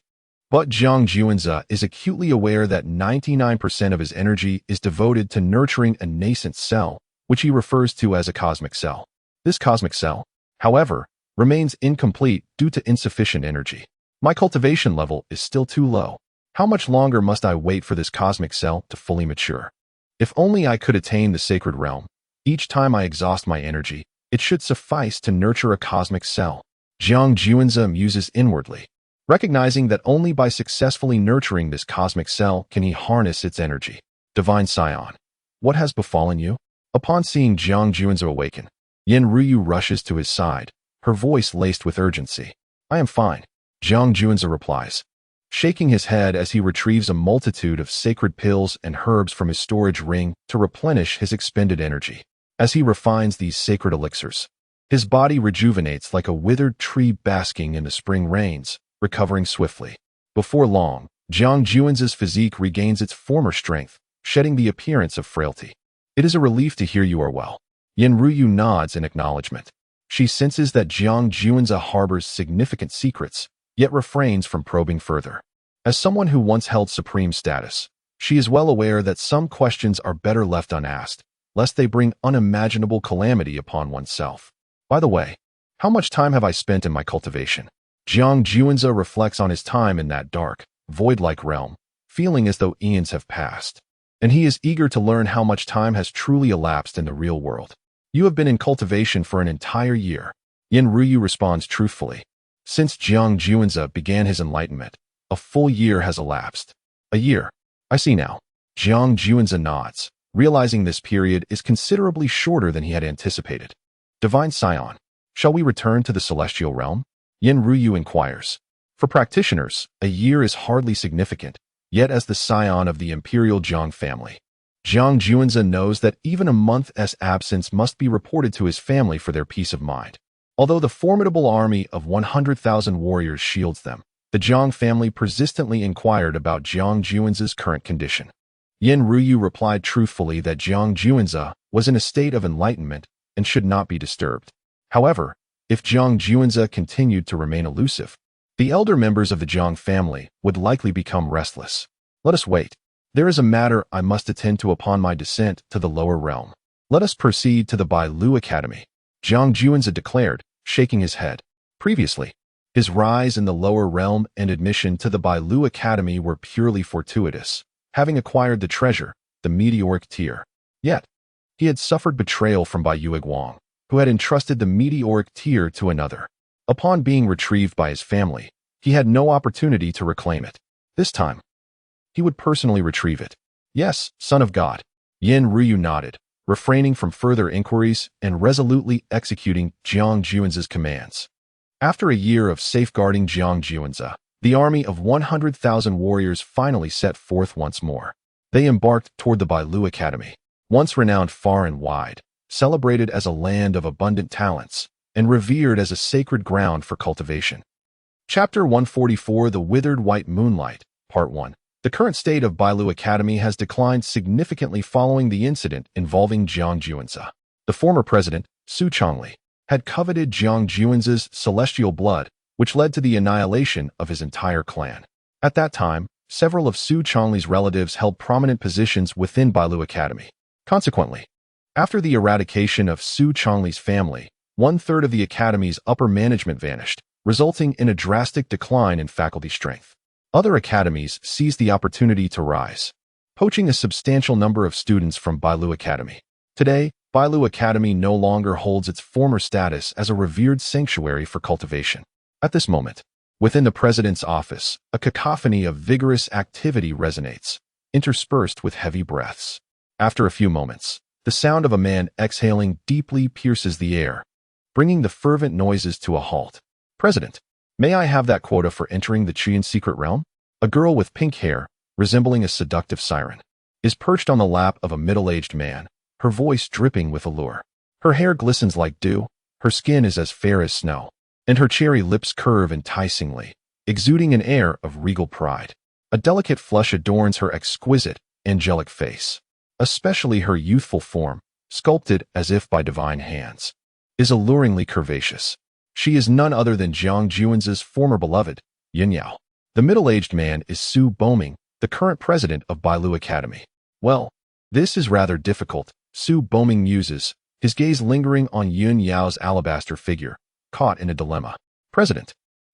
but Jiang Juanzi is acutely aware that 99% of his energy is devoted to nurturing a nascent cell, which he refers to as a cosmic cell. This cosmic cell, however, remains incomplete due to insufficient energy. My cultivation level is still too low. How much longer must I wait for this cosmic cell to fully mature? If only I could attain the sacred realm. Each time I exhaust my energy, it should suffice to nurture a cosmic cell. Jiang Juanzi muses inwardly, recognizing that only by successfully nurturing this cosmic cell can he harness its energy. Divine Scion, what has befallen you? Upon seeing Jiang Juanzi awaken, Yin Ruyu rushes to his side, her voice laced with urgency. I am fine, Jiang Juanzi replies, shaking his head as he retrieves a multitude of sacred pills and herbs from his storage ring to replenish his expended energy. As he refines these sacred elixirs, his body rejuvenates like a withered tree basking in the spring rains, recovering swiftly. Before long, Jiang Juanzi's physique regains its former strength, shedding the appearance of frailty. It is a relief to hear you are well. Yin Ruyu nods in acknowledgement. She senses that Jiang Juanza harbors significant secrets, yet refrains from probing further. As someone who once held supreme status, she is well aware that some questions are better left unasked, lest they bring unimaginable calamity upon oneself. By the way, how much time have I spent in my cultivation? Jiang Juanza reflects on his time in that dark, void-like realm, feeling as though eons have passed. And he is eager to learn how much time has truly elapsed in the real world. You have been in cultivation for an entire year. Yin Ruyu responds truthfully. Since Jiang Juanza began his enlightenment, a full year has elapsed. A year. I see now. Jiang Juanza nods, realizing this period is considerably shorter than he had anticipated. Divine Scion, shall we return to the celestial realm? Yin Ruyu inquires. For practitioners, a year is hardly significant, yet as the scion of the Imperial Jiang family, Jiang Juanza knows that even a month's absence must be reported to his family for their peace of mind. Although the formidable army of 100,000 warriors shields them, the Jiang family persistently inquired about Jiang Juanza's current condition. Yin Ruyu replied truthfully that Jiang Juanza was in a state of enlightenment and should not be disturbed. However, if Jiang Juanza continued to remain elusive, the elder members of the Jiang family would likely become restless. Let us wait. There is a matter I must attend to upon my descent to the lower realm. Let us proceed to the Bai Lu Academy, Jiang Juanza declared, shaking his head. Previously, his rise in the lower realm and admission to the Bai Lu Academy were purely fortuitous, having acquired the treasure, the meteoric tear. Yet, he had suffered betrayal from Bai Yuiguang, who had entrusted the meteoric tear to another. Upon being retrieved by his family, he had no opportunity to reclaim it. This time, he would personally retrieve it. Yes, son of God. Yin Ruyu nodded, refraining from further inquiries and resolutely executing Jiang Juanza's commands. After a year of safeguarding Jiang Juanza, the army of 100,000 warriors finally set forth once more. They embarked toward the Bai Lu Academy, once renowned far and wide, celebrated as a land of abundant talents, and revered as a sacred ground for cultivation. Chapter 144, The Withered White Moonlight, Part 1. The current state of Bai Lu Academy has declined significantly following the incident involving Jiang Juanza. The former president, Su Chongli, had coveted Jiang Juanza's celestial blood, which led to the annihilation of his entire clan. At that time, several of Su Chongli's relatives held prominent positions within Bai Lu Academy. Consequently, after the eradication of Su Chongli's family, 1/3 of the Academy's upper management vanished, resulting in a drastic decline in faculty strength. Other academies seized the opportunity to rise, poaching a substantial number of students from Bai Lu Academy. Today, Bai Lu Academy no longer holds its former status as a revered sanctuary for cultivation. At this moment, within the president's office, a cacophony of vigorous activity resonates, interspersed with heavy breaths. After a few moments, the sound of a man exhaling deeply pierces the air, bringing the fervent noises to a halt. President, may I have that quota for entering the Qian secret realm? A girl with pink hair, resembling a seductive siren, is perched on the lap of a middle-aged man, her voice dripping with allure. Her hair glistens like dew, her skin is as fair as snow, and her cherry lips curve enticingly, exuding an air of regal pride. A delicate flush adorns her exquisite, angelic face. Especially her youthful form, sculpted as if by divine hands, is alluringly curvaceous. She is none other than Jiang Juanza's former beloved, Yin Yao. The middle-aged man is Su Boming, the current president of Bai Lu Academy. Well, this is rather difficult, Su Boming muses, his gaze lingering on Yin Yao's alabaster figure, caught in a dilemma. President,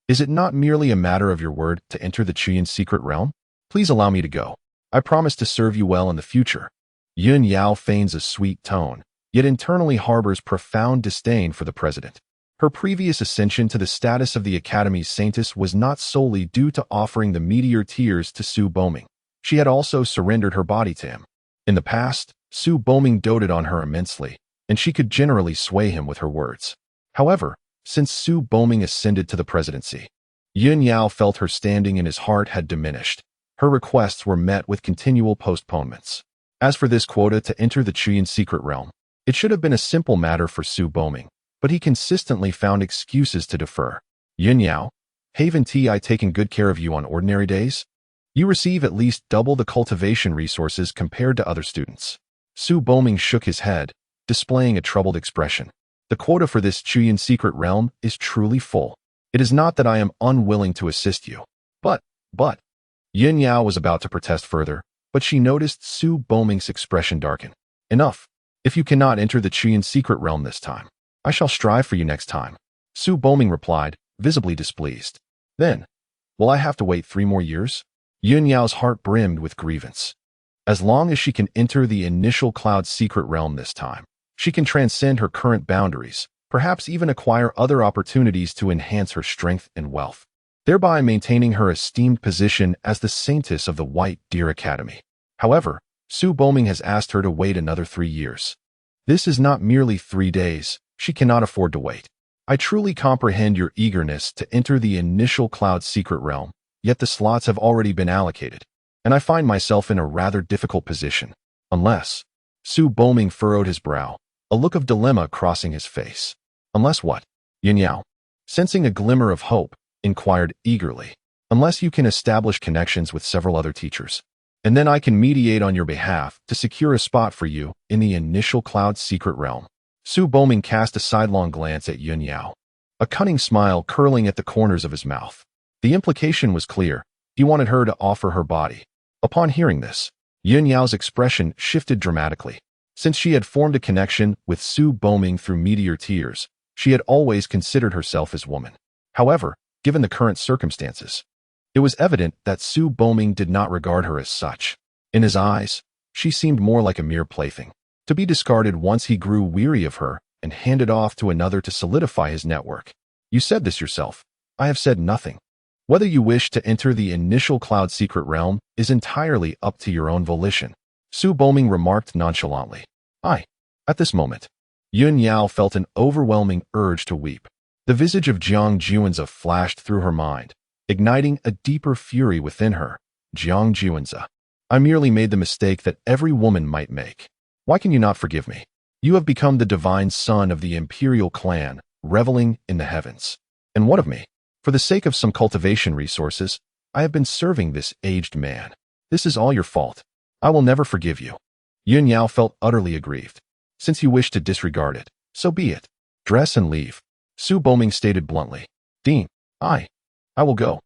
is it not merely a matter of your word to enter the Qian secret realm? Please allow me to go. I promise to serve you well in the future. Yin Yao feigns a sweet tone, yet internally harbors profound disdain for the president. Her previous ascension to the status of the Academy's saintess was not solely due to offering the meteor tears to Su Boming. She had also surrendered her body to him. In the past, Su Boming doted on her immensely, and she could generally sway him with her words. However, since Su Boming ascended to the presidency, Yin Yao felt her standing in his heart had diminished. Her requests were met with continual postponements. As for this quota to enter the Qian secret realm, it should have been a simple matter for Su Boming, but he consistently found excuses to defer. Yin Yao, haven't I taken good care of you on ordinary days? You receive at least double the cultivation resources compared to other students. Su Boming shook his head, displaying a troubled expression. The quota for this Chuyin secret realm is truly full. It is not that I am unwilling to assist you. But, Yin Yao was about to protest further, but she noticed Su Boming's expression darken. Enough. If you cannot enter the Chuyin secret realm this time, I shall strive for you next time. Su Boming replied, visibly displeased. Then, will I have to wait 3 more years? Yin Yao's heart brimmed with grievance. As long as she can enter the initial cloud secret realm this time, she can transcend her current boundaries, perhaps even acquire other opportunities to enhance her strength and wealth, thereby maintaining her esteemed position as the saintess of the White Deer Academy. However, Su Boming has asked her to wait another 3 years. This is not merely 3 days. She cannot afford to wait. I truly comprehend your eagerness to enter the initial cloud secret realm, yet the slots have already been allocated, and I find myself in a rather difficult position. Unless... Su Boming furrowed his brow, a look of dilemma crossing his face. Unless what? Yin Yao, sensing a glimmer of hope, inquired eagerly. Unless you can establish connections with several other teachers, and then I can mediate on your behalf to secure a spot for you in the initial cloud secret realm. Su Boming cast a sidelong glance at Yin Yao, a cunning smile curling at the corners of his mouth. The implication was clear. He wanted her to offer her body. Upon hearing this, Yin Yao's expression shifted dramatically. Since she had formed a connection with Su Boming through meteor tears, she had always considered herself as woman. However, given the current circumstances, it was evident that Su Boming did not regard her as such. In his eyes, she seemed more like a mere plaything, to be discarded once he grew weary of her and handed off to another to solidify his network. You said this yourself. I have said nothing. Whether you wish to enter the initial cloud secret realm is entirely up to your own volition, Su Boming remarked nonchalantly. At this moment, Yin Yao felt an overwhelming urge to weep. The visage of Jiang Juanzi flashed through her mind, igniting a deeper fury within her. Jiang Juanzi, I merely made the mistake that every woman might make. Why can you not forgive me? You have become the divine son of the Imperial clan, reveling in the heavens. And what of me? For the sake of some cultivation resources, I have been serving this aged man. This is all your fault. I will never forgive you. Yin Yao felt utterly aggrieved. Since you wish to disregard it, so be it. Dress and leave. Su Boming stated bluntly. Dean, I will go.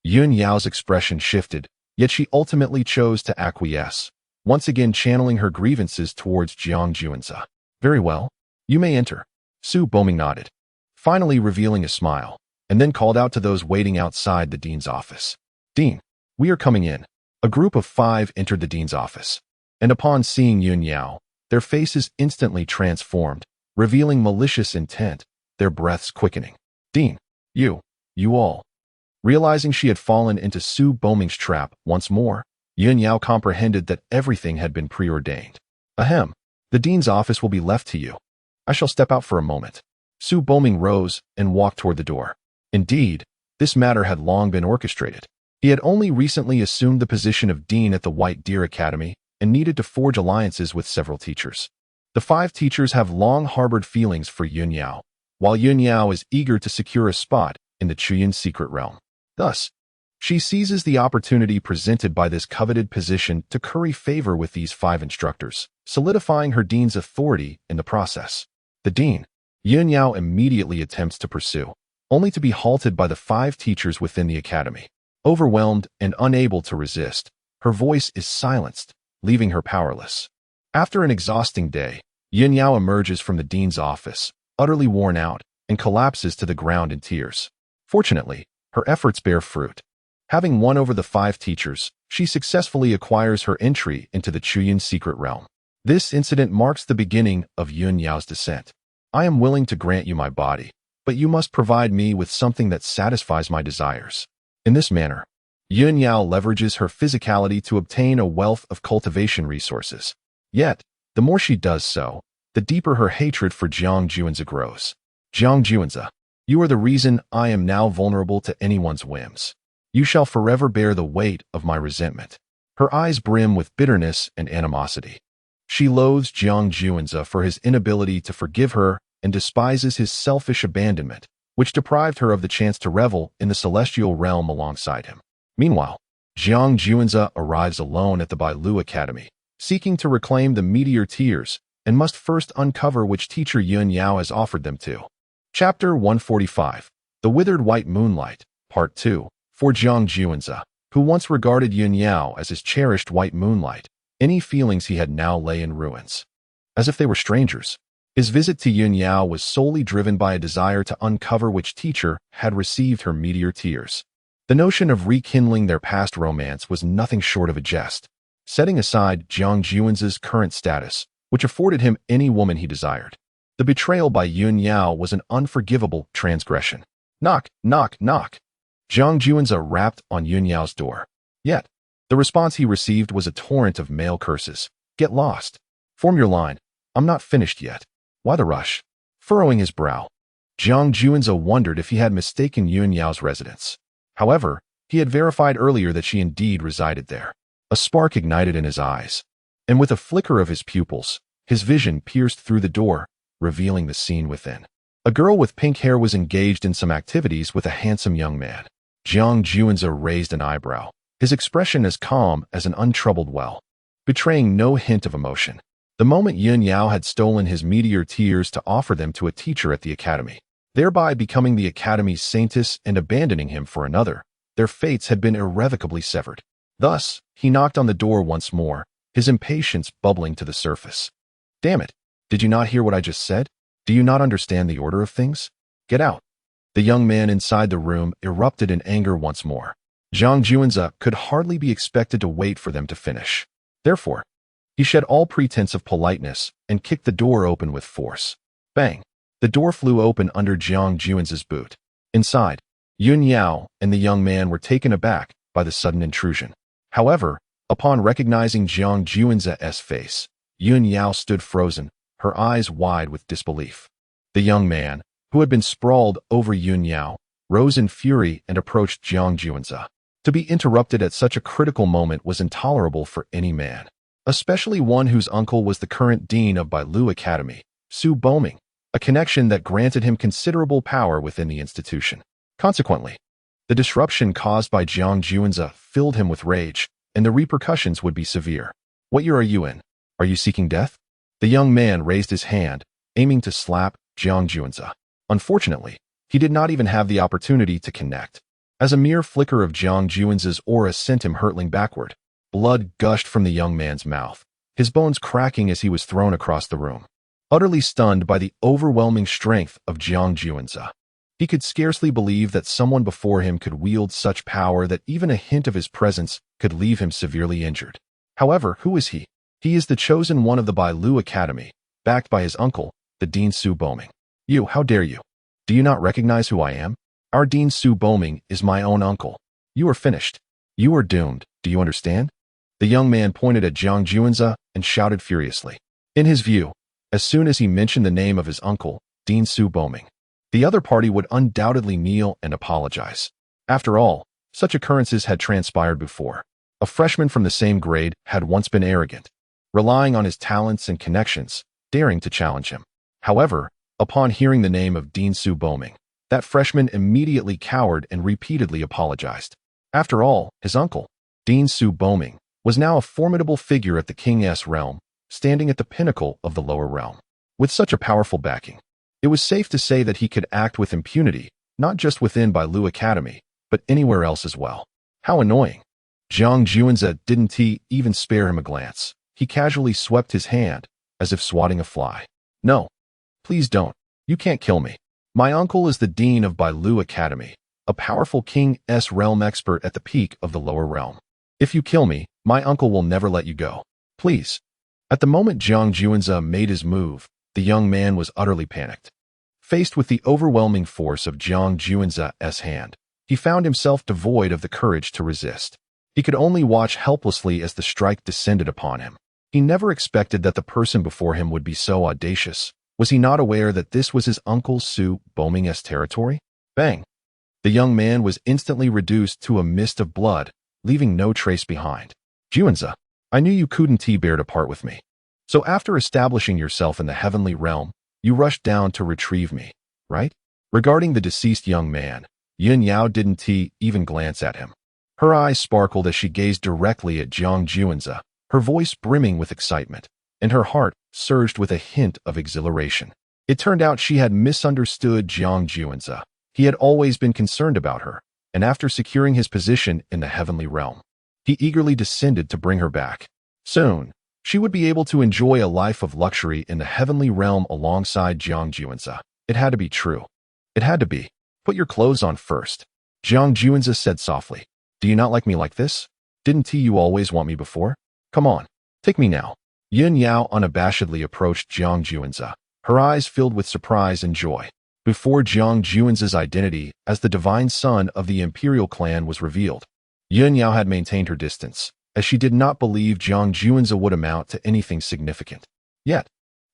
Yin Yao's expression shifted, yet she ultimately chose to acquiesce, once again channeling her grievances towards Jiang Juanzi. Very well. You may enter. Su Boming nodded, finally revealing a smile, and then called out to those waiting outside the dean's office. Dean, we are coming in. A group of 5 entered the dean's office, and upon seeing Yin Yao, their faces instantly transformed, revealing malicious intent, their breaths quickening. Dean, you all. Realizing she had fallen into Su Boming's trap once more, Yin Yao comprehended that everything had been preordained. Ahem, the dean's office will be left to you. I shall step out for a moment. Su Boming rose and walked toward the door. Indeed, this matter had long been orchestrated. He had only recently assumed the position of dean at the White Deer Academy and needed to forge alliances with several teachers. The 5 teachers have long harbored feelings for Yin Yao, while Yin Yao is eager to secure a spot in the Chuyin secret realm. Thus, she seizes the opportunity presented by this coveted position to curry favor with these 5 instructors, solidifying her dean's authority in the process. The dean, Yin Yao immediately attempts to pursue, only to be halted by the 5 teachers within the academy. Overwhelmed and unable to resist, her voice is silenced, leaving her powerless. After an exhausting day, Yin Yao emerges from the dean's office, utterly worn out, and collapses to the ground in tears. Fortunately, her efforts bear fruit. Having won over the 5 teachers, she successfully acquires her entry into the Chuyin secret realm. This incident marks the beginning of Yin Yao's descent. I am willing to grant you my body, but you must provide me with something that satisfies my desires. In this manner, Yin Yao leverages her physicality to obtain a wealth of cultivation resources. Yet, the more she does so, the deeper her hatred for Jiang Juanzi grows. Jiang Juanzi, you are the reason I am now vulnerable to anyone's whims. You shall forever bear the weight of my resentment. Her eyes brim with bitterness and animosity. She loathes Jiang Juanzi for his inability to forgive her and despises his selfish abandonment, which deprived her of the chance to revel in the celestial realm alongside him. Meanwhile, Jiang Juanzi arrives alone at the Bailu Academy, seeking to reclaim the meteor tears, and must first uncover which teacher Yun Yao has offered them to. Chapter 145. The Withered White Moonlight, Part 2. For Jiang Juanzi, who once regarded Yun Yao as his cherished white moonlight, any feelings he had now lay in ruins. As if they were strangers. His visit to Yun Yao was solely driven by a desire to uncover which teacher had received her meteor tears. The notion of rekindling their past romance was nothing short of a jest, setting aside Jiang Juanzi's current status, which afforded him any woman he desired. The betrayal by Yun Yao was an unforgivable transgression. Knock, knock, knock. Jiang Juanzi rapped on Yun Yao's door. Yet, the response he received was a torrent of male curses. Get lost. Form your line. I'm not finished yet. Why the rush? Furrowing his brow, Jiang Juanzi wondered if he had mistaken Yun Yao's residence. However, he had verified earlier that she indeed resided there. A spark ignited in his eyes, and with a flicker of his pupils, his vision pierced through the door, revealing the scene within. A girl with pink hair was engaged in some activities with a handsome young man. Jiang Juanzi raised an eyebrow, his expression as calm as an untroubled well, betraying no hint of emotion. The moment Yun Yao had stolen his meteor tears to offer them to a teacher at the academy, thereby becoming the academy's saintess and abandoning him for another, their fates had been irrevocably severed. Thus, he knocked on the door once more, his impatience bubbling to the surface. Damn it! Did you not hear what I just said? Do you not understand the order of things? Get out! The young man inside the room erupted in anger once more. Jiang Juanzi could hardly be expected to wait for them to finish. Therefore, he shed all pretense of politeness and kicked the door open with force. Bang! The door flew open under Jiang Juanzi's boot. Inside, Yun Yao and the young man were taken aback by the sudden intrusion. However, upon recognizing Jiang Juanzi's face, Yun Yao stood frozen, her eyes wide with disbelief. The young man, who had been sprawled over Yun Yao, rose in fury and approached Jiang Juanzi. To be interrupted at such a critical moment was intolerable for any man, especially one whose uncle was the current dean of Bailu Academy, Su Boming, a connection that granted him considerable power within the institution. Consequently, the disruption caused by Jiang Juanzi filled him with rage, and the repercussions would be severe. What year are you in? Are you seeking death? The young man raised his hand, aiming to slap Jiang Juanzi. Unfortunately, he did not even have the opportunity to connect, as a mere flicker of Jiang Juanzi's aura sent him hurtling backward. Blood gushed from the young man's mouth, his bones cracking as he was thrown across the room. Utterly stunned by the overwhelming strength of Jiang Juanzi, he could scarcely believe that someone before him could wield such power that even a hint of his presence could leave him severely injured. However, who is he? He is the chosen one of the Bailu Academy, backed by his uncle, the Dean Su Boming. You, how dare you? Do you not recognize who I am? Our Dean Su Boming is my own uncle. You are finished. You are doomed. Do you understand? The young man pointed at Jiang Juanzi and shouted furiously. In his view, as soon as he mentioned the name of his uncle, Dean Su Boming, the other party would undoubtedly kneel and apologize. After all, such occurrences had transpired before. A freshman from the same grade had once been arrogant, relying on his talents and connections, daring to challenge him. However, upon hearing the name of Dean Su Boming, that freshman immediately cowered and repeatedly apologized. After all, his uncle, Dean Su Boming, was now a formidable figure at the King's realm, standing at the pinnacle of the lower realm. With such a powerful backing, it was safe to say that he could act with impunity, not just within Bailu Academy, but anywhere else as well. How annoying. Jiang Juanzi didn't even spare him a glance. He casually swept his hand, as if swatting a fly. No. Please don't. You can't kill me. My uncle is the dean of Bailu Academy, a powerful King's realm expert at the peak of the lower realm. If you kill me, my uncle will never let you go. Please. At the moment Jiang Juanzi made his move, the young man was utterly panicked. Faced with the overwhelming force of Jiang Juanzi's hand, he found himself devoid of the courage to resist. He could only watch helplessly as the strike descended upon him. He never expected that the person before him would be so audacious. Was he not aware that this was his uncle Su Boming's territory? Bang! The young man was instantly reduced to a mist of blood, leaving no trace behind. Juanzi, I knew you couldn't bear to part with me. So after establishing yourself in the heavenly realm, you rushed down to retrieve me, right? Regarding the deceased young man, Yun Yao didn't even glance at him. Her eyes sparkled as she gazed directly at Jiang Juanzi, her voice brimming with excitement. and her heart surged with a hint of exhilaration. It turned out she had misunderstood Jiang Juanzi. He had always been concerned about her, and after securing his position in the heavenly realm, he eagerly descended to bring her back. Soon, she would be able to enjoy a life of luxury in the heavenly realm alongside Jiang Juanzi. It had to be true. It had to be. Put your clothes on first, Jiang Juanzi said softly. Do you not like me like this? Didn't you always want me before? Come on, take me now. Yin Yao unabashedly approached Jiang Juanzi, her eyes filled with surprise and joy. Before Jiang Juanzi's identity as the divine son of the Imperial clan was revealed, Yin Yao had maintained her distance, as she did not believe Jiang Juanzi would amount to anything significant. Yet,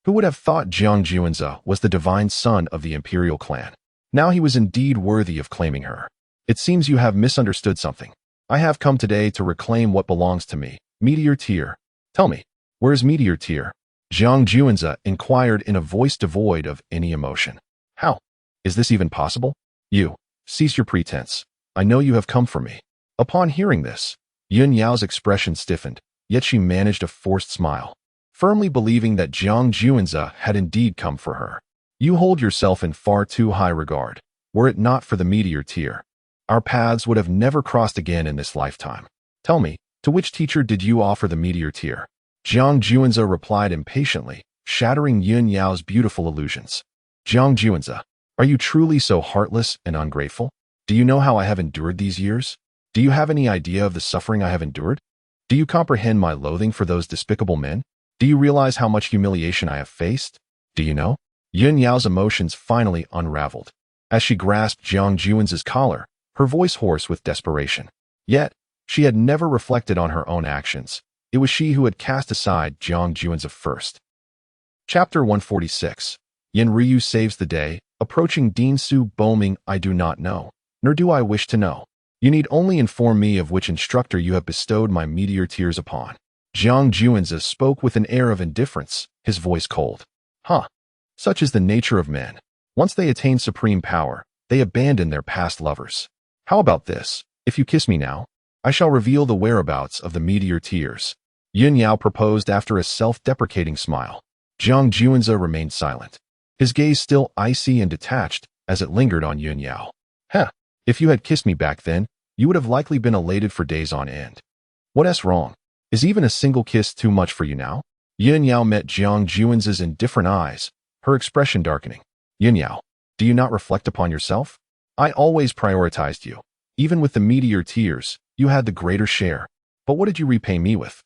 who would have thought Jiang Juanzi was the divine son of the Imperial clan? Now he was indeed worthy of claiming her. It seems you have misunderstood something. I have come today to reclaim what belongs to me. Meteor Tear. Tell me, where is Meteor Tear? Jiang Juanzi inquired in a voice devoid of any emotion. How? Is this even possible? You, cease your pretense. I know you have come for me. Upon hearing this, Yin Yao's expression stiffened, yet she managed a forced smile, firmly believing that Jiang Juanzi had indeed come for her. You hold yourself in far too high regard. Were it not for the Meteor Tear, our paths would have never crossed again in this lifetime. Tell me, to which teacher did you offer the Meteor Tear? Jiang Juanzi replied impatiently, shattering Yin Yao's beautiful illusions. Jiang Juanzi, are you truly so heartless and ungrateful? Do you know how I have endured these years? Do you have any idea of the suffering I have endured? Do you comprehend my loathing for those despicable men? Do you realize how much humiliation I have faced? Do you know? Yin Yao's emotions finally unraveled, as she grasped Jiang Juanzi's collar, her voice hoarse with desperation. Yet, she had never reflected on her own actions. It was she who had cast aside Jiang Juanzi first. Chapter 146. Yin Ryu saves the day. Approaching Dean Su Boming, I do not know, nor do I wish to know. You need only inform me of which instructor you have bestowed my Meteor Tears upon. Jiang Juanzi spoke with an air of indifference, his voice cold. Such is the nature of men. Once they attain supreme power, they abandon their past lovers. How about this? If you kiss me now, I shall reveal the whereabouts of the Meteor Tears. Yin Yao proposed after a self-deprecating smile. Jiang Juanzi remained silent, his gaze still icy and detached as it lingered on Yin Yao. If you had kissed me back then, you would have likely been elated for days on end. What's wrong? Is even a single kiss too much for you now? Yin Yao met Jiang Juanzi's indifferent eyes, her expression darkening. Yin Yao, do you not reflect upon yourself? I always prioritized you. Even with the Meteor Tears, you had the greater share. But what did you repay me with?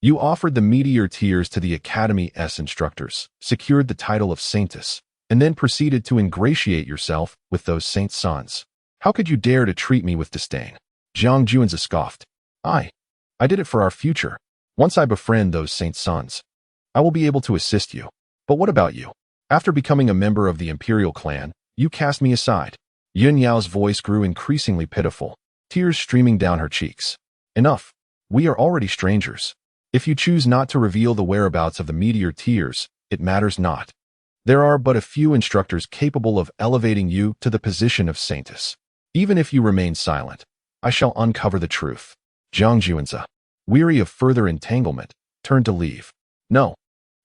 You offered the Meteor Tears to the Academy's instructors, secured the title of Saintess, and then proceeded to ingratiate yourself with those saints' sons. How could you dare to treat me with disdain? Jiang Juanzi scoffed. I did it for our future. Once I befriend those saints' sons, I will be able to assist you. But what about you? After becoming a member of the Imperial clan, you cast me aside. Yin Yao's voice grew increasingly pitiful, tears streaming down her cheeks. Enough. We are already strangers. If you choose not to reveal the whereabouts of the Meteor Tears, it matters not. There are but a few instructors capable of elevating you to the position of Saintess. Even if you remain silent, I shall uncover the truth. Jiang Juanzi, weary of further entanglement, turned to leave. No.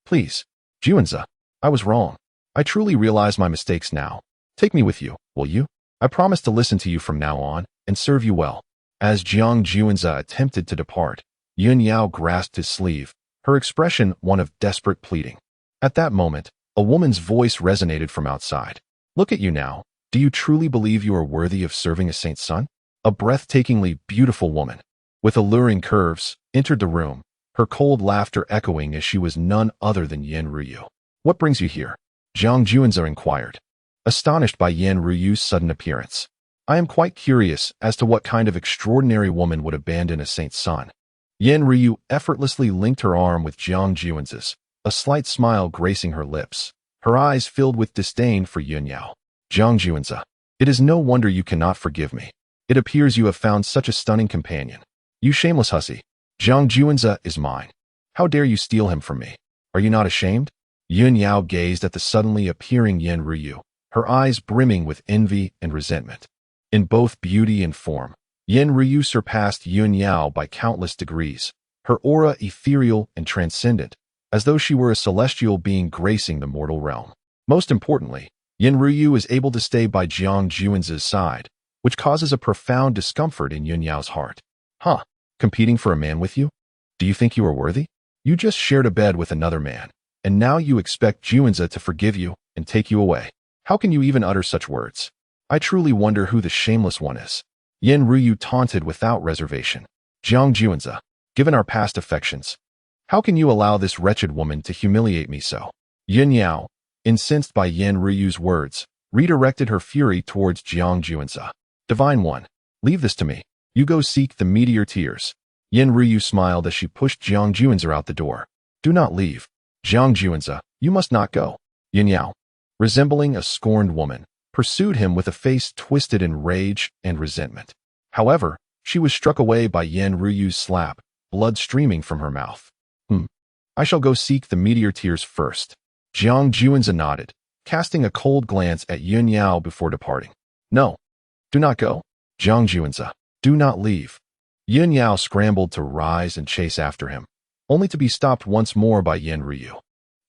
Please. Juanzi, I was wrong. I truly realize my mistakes now. Take me with you, will you? I promise to listen to you from now on and serve you well. As Jiang Juanzi attempted to depart, Yin Yao grasped his sleeve, her expression one of desperate pleading. At that moment, a woman's voice resonated from outside. Look at you now. Do you truly believe you are worthy of serving a saint's son? A breathtakingly beautiful woman, with alluring curves, entered the room, her cold laughter echoing as she was none other than Yin Ryu. What brings you here? Jiang Juanzi inquired, astonished by Yin Ryu's sudden appearance. I am quite curious as to what kind of extraordinary woman would abandon a saint's son. Yin Ryu effortlessly linked her arm with Jiang Juanzi's, a slight smile gracing her lips, her eyes filled with disdain for Yin Yao. Jiang Juanzi, it is no wonder you cannot forgive me. It appears you have found such a stunning companion. You shameless hussy. Jiang Juanzi is mine. How dare you steal him from me? Are you not ashamed? Yin Yao gazed at the suddenly appearing Yin Ryu, her eyes brimming with envy and resentment. In both beauty and form, Yin Ryu surpassed Yin Yao by countless degrees, her aura ethereal and transcendent, as though she were a celestial being gracing the mortal realm. Most importantly, Yin Ruyu is able to stay by Jiang Juan's side, which causes a profound discomfort in Yun Yao's heart. Huh? Competing for a man with you? Do you think you are worthy? You just shared a bed with another man, and now you expect Juanza to forgive you and take you away. How can you even utter such words? I truly wonder who the shameless one is. Yin Ruyu taunted without reservation. Jiang Juanza, given our past affections, how can you allow this wretched woman to humiliate me so? Yun Yao, incensed by Yin Ruyu's words, redirected her fury towards Jiang Juanza. Divine One, leave this to me. You go seek the meteor tears. Yin Ruyu smiled as she pushed Jiang Juanza out the door. Do not leave. Jiang Juanza, you must not go. Yin Yao, resembling a scorned woman, pursued him with a face twisted in rage and resentment. However, she was struck away by Yin Ruyu's slap, blood streaming from her mouth. I shall go seek the meteor tears first. Jiang Juanza nodded, casting a cold glance at Yun Yao before departing. No, do not go. Jiang Juanza, do not leave. Yun Yao scrambled to rise and chase after him, only to be stopped once more by Yin Ruyu.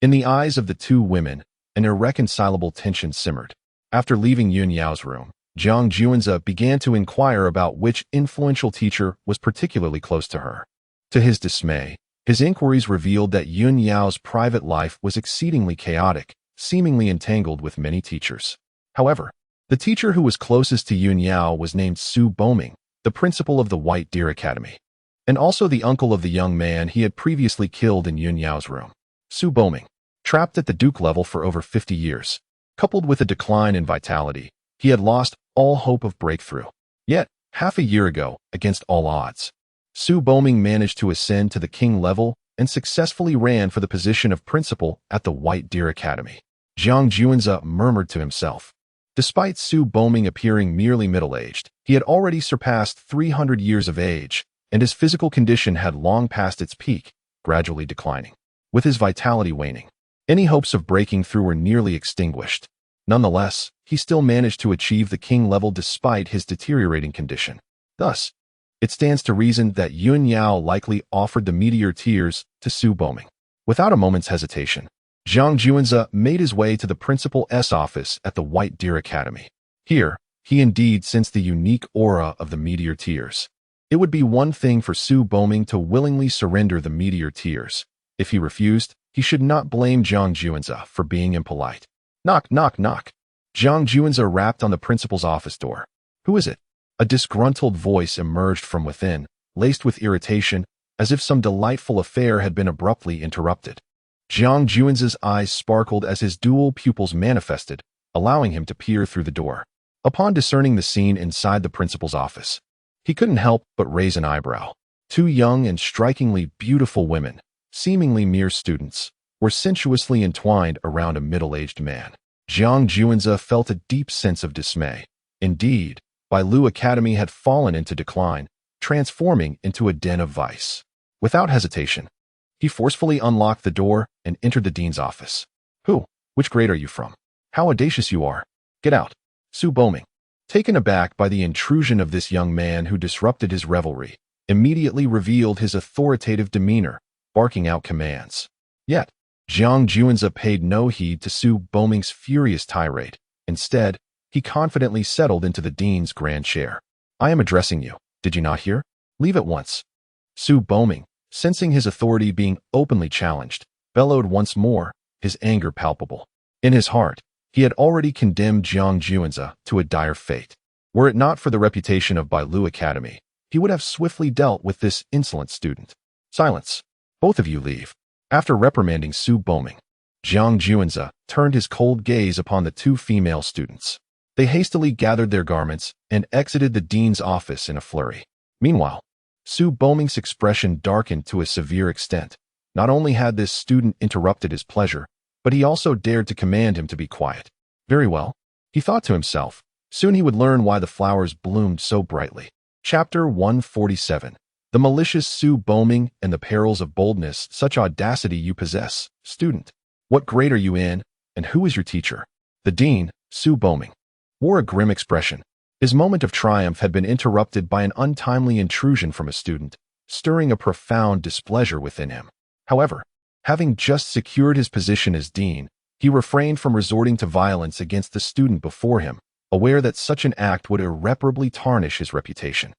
In the eyes of the two women, an irreconcilable tension simmered. After leaving Yun Yao's room, Jiang Juanza began to inquire about which influential teacher was particularly close to her. To his dismay, his inquiries revealed that Yun Yao's private life was exceedingly chaotic, seemingly entangled with many teachers. However, the teacher who was closest to Yun Yao was named Su Boming, the principal of the White Deer Academy, and also the uncle of the young man he had previously killed in Yun Yao's room. Su Boming, trapped at the Duke level for over 50 years, coupled with a decline in vitality, he had lost all hope of breakthrough. Yet, half a year ago, against all odds, Su Boming managed to ascend to the king level and successfully ran for the position of principal at the White Deer Academy. Jiang Juanza murmured to himself. Despite Su Boming appearing merely middle-aged, he had already surpassed 300 years of age, and his physical condition had long passed its peak, gradually declining. With his vitality waning, any hopes of breaking through were nearly extinguished. Nonetheless, he still managed to achieve the king level despite his deteriorating condition. Thus, it stands to reason that Yun Yao likely offered the meteor tears to Su Boming. Without a moment's hesitation, Jiang Juanza made his way to the principal's office at the White Deer Academy. Here, he indeed sensed the unique aura of the meteor tears. It would be one thing for Su Boming to willingly surrender the meteor tears. If he refused, he should not blame Jiang Juanza for being impolite. Knock, knock, knock. Jiang Juanza rapped on the principal's office door. Who is it? A disgruntled voice emerged from within, laced with irritation, as if some delightful affair had been abruptly interrupted. Jiang Juanza's eyes sparkled as his dual pupils manifested, allowing him to peer through the door. Upon discerning the scene inside the principal's office, he couldn't help but raise an eyebrow. Two young and strikingly beautiful women, seemingly mere students, were sensuously entwined around a middle-aged man. Jiang Juanza felt a deep sense of dismay. Indeed, Bailu Academy had fallen into decline, transforming into a den of vice. Without hesitation, he forcefully unlocked the door and entered the dean's office. Who? Which grade are you from? How audacious you are. Get out. Su Boming, taken aback by the intrusion of this young man who disrupted his revelry, immediately revealed his authoritative demeanor, barking out commands. Yet, Jiang Juanza paid no heed to Su Boming's furious tirade. Instead, he confidently settled into the dean's grand chair. I am addressing you. Did you not hear? Leave at once. Su Boming, sensing his authority being openly challenged, bellowed once more, his anger palpable. In his heart, he had already condemned Jiang Juanza to a dire fate. Were it not for the reputation of Bailu Academy, he would have swiftly dealt with this insolent student. Silence. Both of you leave. After reprimanding Su Boming, Jiang Juanza turned his cold gaze upon the two female students. They hastily gathered their garments and exited the dean's office in a flurry. Meanwhile, Su Boming's expression darkened to a severe extent. Not only had this student interrupted his pleasure, but he also dared to command him to be quiet. Very well, he thought to himself. Soon he would learn why the flowers bloomed so brightly. Chapter 147. The malicious Su Boming and the perils of boldness. Such audacity you possess, student. What grade are you in, and who is your teacher? The dean, Su Boming, wore a grim expression. His moment of triumph had been interrupted by an untimely intrusion from a student, stirring a profound displeasure within him. However, Having just secured his position as dean, he refrained from resorting to violence against the student before him, aware that such an act would irreparably tarnish his reputation.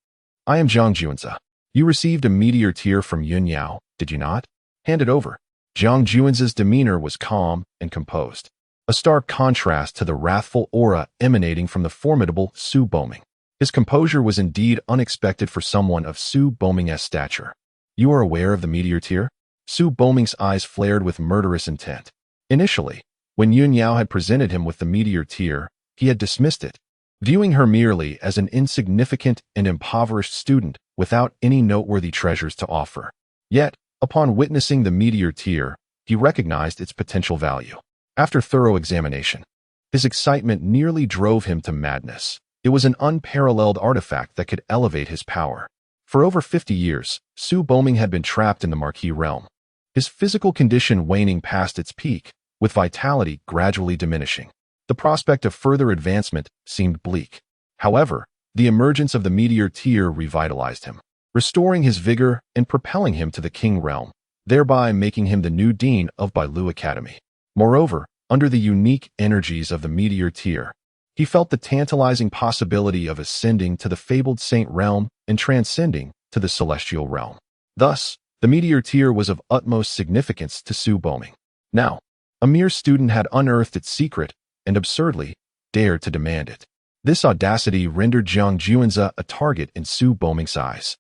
"I am Zhang Juanzi. You received a meteor tear from Yun Yao, did you not? Hand it over." Zhang Juanzi's demeanor was calm and composed, a stark contrast to the wrathful aura emanating from the formidable Su Boming. His composure was indeed unexpected for someone of Su Boming's stature. "You are aware of the meteor tear?" Su Boming's eyes flared with murderous intent. Initially, when Yun Yao had presented him with the meteor tear, he had dismissed it, viewing her merely as an insignificant and impoverished student without any noteworthy treasures to offer. Yet, upon witnessing the meteor tear, he recognized its potential value. After thorough examination, his excitement nearly drove him to madness. It was an unparalleled artifact that could elevate his power. For over 50 years, Su Boming had been trapped in the Marquis realm, his physical condition waning past its peak, with vitality gradually diminishing. The prospect of further advancement seemed bleak. However, the emergence of the meteor tear revitalized him, restoring his vigor and propelling him to the King realm, thereby making him the new dean of Bailu Academy. Moreover, under the unique energies of the meteor tear, he felt the tantalizing possibility of ascending to the fabled saint realm and transcending to the celestial realm. Thus, the meteor tear was of utmost significance to Su Boming. Now, a mere student had unearthed its secret and absurdly dared to demand it. This audacity rendered Zhang Juanzi a target in Su Boming's eyes.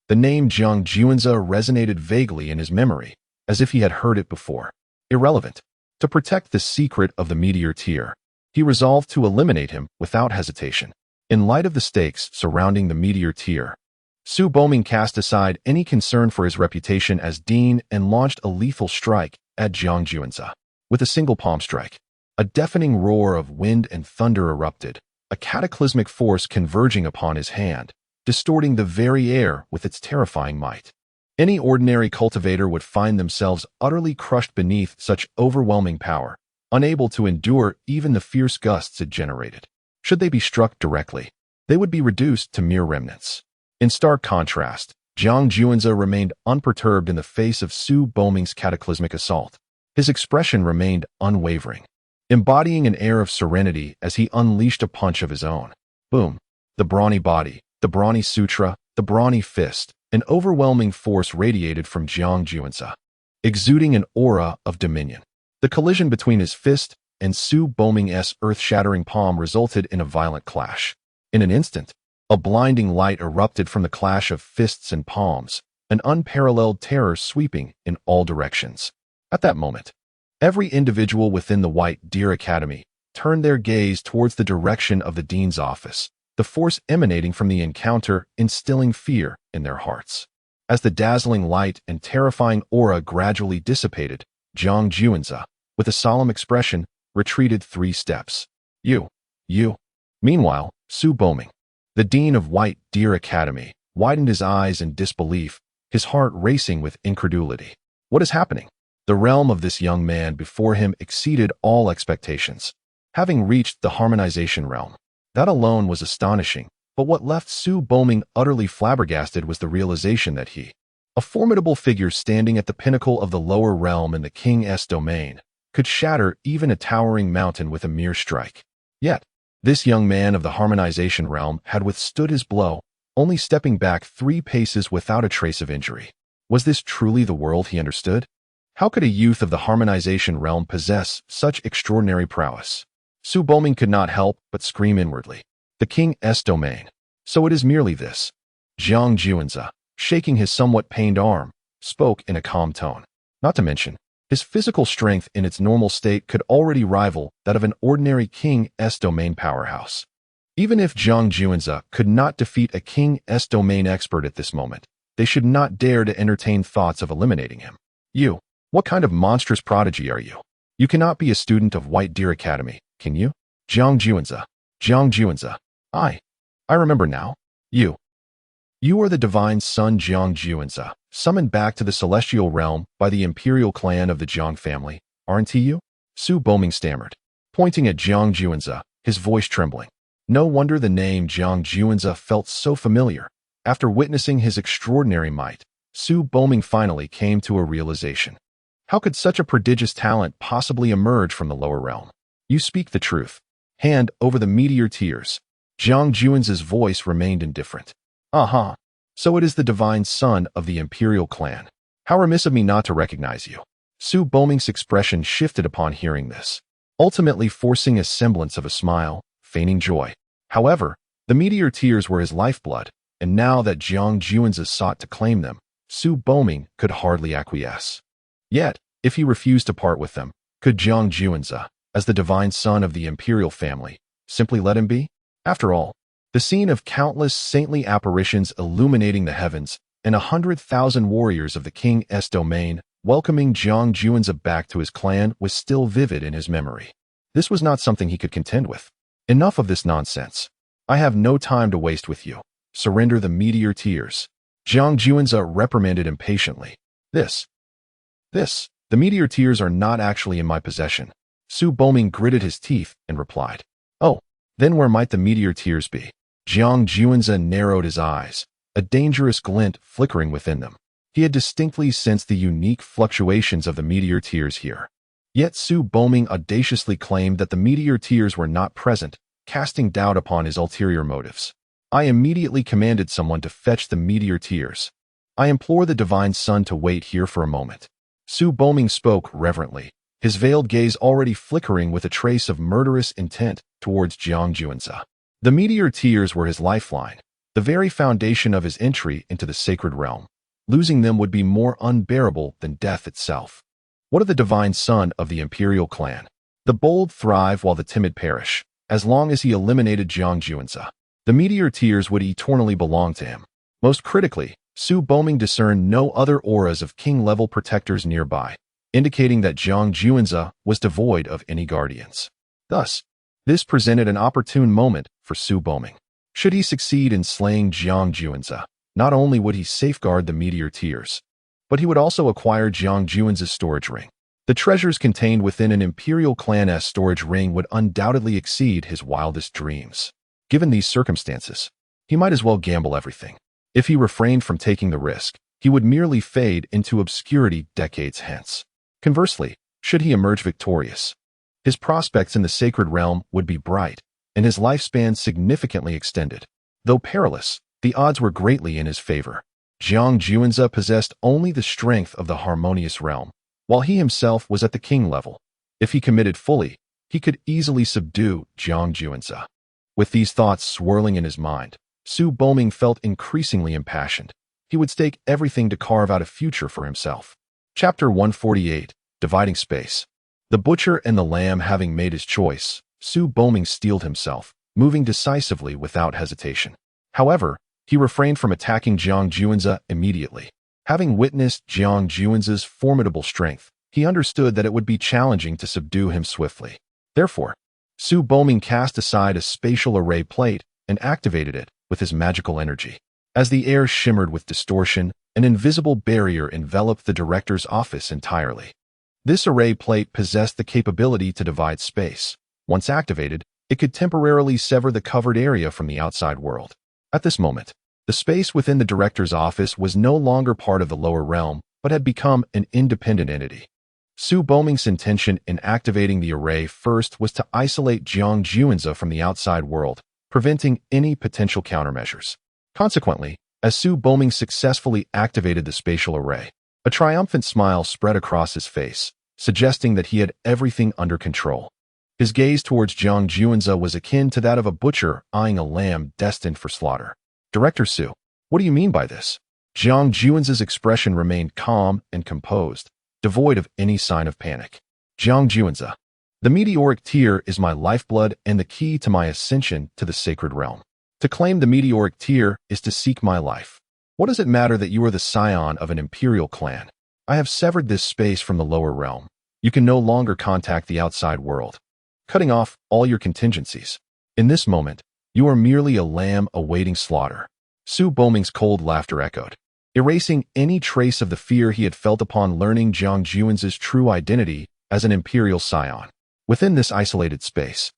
The name Zhang Juanzi resonated vaguely in his memory, as if he had heard it before. Irrelevant. To protect the secret of the meteor tear, he resolved to eliminate him without hesitation. In light of the stakes surrounding the meteor tear, Su Boming cast aside any concern for his reputation as dean and launched a lethal strike at Zhang Juanzi. With a single palm strike, a deafening roar of wind and thunder erupted, a cataclysmic force converging upon his hand, distorting the very air with its terrifying might. Any ordinary cultivator would find themselves utterly crushed beneath such overwhelming power, unable to endure even the fierce gusts it generated. Should they be struck directly, they would be reduced to mere remnants. In stark contrast, Zhang Juanzi remained unperturbed in the face of Su Boming's cataclysmic assault. His expression remained unwavering, embodying an air of serenity as he unleashed a punch of his own. Boom! The brawny body, the brawny sutra, the brawny fist, an overwhelming force radiated from Zhang Juanzi, exuding an aura of dominion. The collision between his fist and Su Boming's earth-shattering palm resulted in a violent clash. In an instant, a blinding light erupted from the clash of fists and palms, an unparalleled terror sweeping in all directions. At that moment, every individual within the White Deer Academy turned their gaze towards the direction of the dean's office, the force emanating from the encounter instilling fear in their hearts. As the dazzling light and terrifying aura gradually dissipated, Zhang Juanzi, with a solemn expression, retreated 3 steps. You. Meanwhile, Su Boming, the dean of White Deer Academy, widened his eyes in disbelief, his heart racing with incredulity. What is happening? The realm of this young man before him exceeded all expectations. Having reached the harmonization realm, that alone was astonishing, but what left Su Boming utterly flabbergasted was the realization that he, a formidable figure standing at the pinnacle of the lower realm in the king's domain, could shatter even a towering mountain with a mere strike. Yet, this young man of the harmonization realm had withstood his blow, only stepping back 3 paces without a trace of injury. Was this truly the world he understood? How could a youth of the harmonization realm possess such extraordinary prowess? Su Boming could not help but scream inwardly. The king's domain. So it is merely this. Zhang Juanzi, shaking his somewhat pained arm, spoke in a calm tone. Not to mention, his physical strength in its normal state could already rival that of an ordinary king's domain powerhouse. Even if Zhang Juanzi could not defeat a king's domain expert at this moment, they should not dare to entertain thoughts of eliminating him. You. What kind of monstrous prodigy are you? You cannot be a student of White Deer Academy, can you? Zhang Juanzi. I remember now. You are the divine son Zhang Juanzi, summoned back to the celestial realm by the Imperial clan of the Zhang family, aren't you? Su Boming stammered, pointing at Zhang Juanzi, his voice trembling. No wonder the name Zhang Juanzi felt so familiar. After witnessing his extraordinary might, Su Boming finally came to a realization. How could such a prodigious talent possibly emerge from the lower realm? You speak the truth. Hand over the meteor tears. Jiang Juan's voice remained indifferent. Uh-huh. So it is the divine son of the Imperial clan. How remiss of me not to recognize you. Su Boming's expression shifted upon hearing this, ultimately forcing a semblance of a smile, feigning joy. However, the meteor tears were his lifeblood, and now that Jiang Juan's sought to claim them, Su Boming could hardly acquiesce. Yet, if he refused to part with them, could Jiang Juan's, as the divine son of the Imperial family, simply let him be? After all, the scene of countless saintly apparitions illuminating the heavens and 100,000 warriors of the king's domain welcoming Jiang Juan's back to his clan was still vivid in his memory. This was not something he could contend with. Enough of this nonsense. I have no time to waste with you. Surrender the meteor tears. Jiang Juan's reprimanded impatiently. The meteor tears are not actually in my possession. Su Boming gritted his teeth and replied. Oh, then where might the meteor tears be? Jiang Juan's narrowed his eyes, a dangerous glint flickering within them. He had distinctly sensed the unique fluctuations of the meteor tears here. Yet Su Boming audaciously claimed that the meteor tears were not present, casting doubt upon his ulterior motives. I immediately commanded someone to fetch the meteor tears. I implore the divine son to wait here for a moment. Su Boming spoke reverently, his veiled gaze already flickering with a trace of murderous intent towards Jiang Juan's. The meteor tears were his lifeline, the very foundation of his entry into the sacred realm. Losing them would be more unbearable than death itself. What of the divine son of the Imperial clan? The bold thrive while the timid perish. As long as he eliminated Jiang Juan's, the meteor tears would eternally belong to him. Most critically, Su Boming discerned no other auras of king-level protectors nearby, indicating that Jiang Juan's was devoid of any guardians. Thus, this presented an opportune moment for Su Boming. Should he succeed in slaying Jiang Juan's, not only would he safeguard the meteor tears, but he would also acquire Jiang Juan's storage ring. The treasures contained within an Imperial clan's storage ring would undoubtedly exceed his wildest dreams. Given these circumstances, he might as well gamble everything. If he refrained from taking the risk, he would merely fade into obscurity decades hence. Conversely, should he emerge victorious, his prospects in the sacred realm would be bright, and his lifespan significantly extended. Though perilous, the odds were greatly in his favor. Jiang Juan's possessed only the strength of the harmonious realm, while he himself was at the king level. If he committed fully, he could easily subdue Jiang Juan's. With these thoughts swirling in his mind, Su Boming felt increasingly impassioned. He would stake everything to carve out a future for himself. Chapter 148, Dividing Space. The butcher and the lamb having made his choice, Su Boming steeled himself, moving decisively without hesitation. However, he refrained from attacking Jiang Juan's immediately. Having witnessed Jiang Juan's formidable strength, he understood that it would be challenging to subdue him swiftly. Therefore, Su Boming cast aside a spatial array plate and activated it with his magical energy. As the air shimmered with distortion, an invisible barrier enveloped the director's office entirely. This array plate possessed the capability to divide space. Once activated, it could temporarily sever the covered area from the outside world. At this moment, the space within the director's office was no longer part of the lower realm, but had become an independent entity. Su Boming's intention in activating the array first was to isolate Jiang Juan's from the outside world, preventing any potential countermeasures. Consequently, as Su Boming successfully activated the spatial array, a triumphant smile spread across his face, suggesting that he had everything under control. His gaze towards Jiang Juan's was akin to that of a butcher eyeing a lamb destined for slaughter. Director Su, what do you mean by this? Jiang Juan's expression remained calm and composed, devoid of any sign of panic. Jiang Juan's, the meteoric tear is my lifeblood and the key to my ascension to the sacred realm. To claim the meteoric tear is to seek my life. What does it matter that you are the scion of an Imperial clan? I have severed this space from the lower realm. You can no longer contact the outside world, cutting off all your contingencies. In this moment, you are merely a lamb awaiting slaughter. Su Boming's cold laughter echoed, erasing any trace of the fear he had felt upon learning Jiang Juan's true identity as an Imperial scion. Within this isolated space,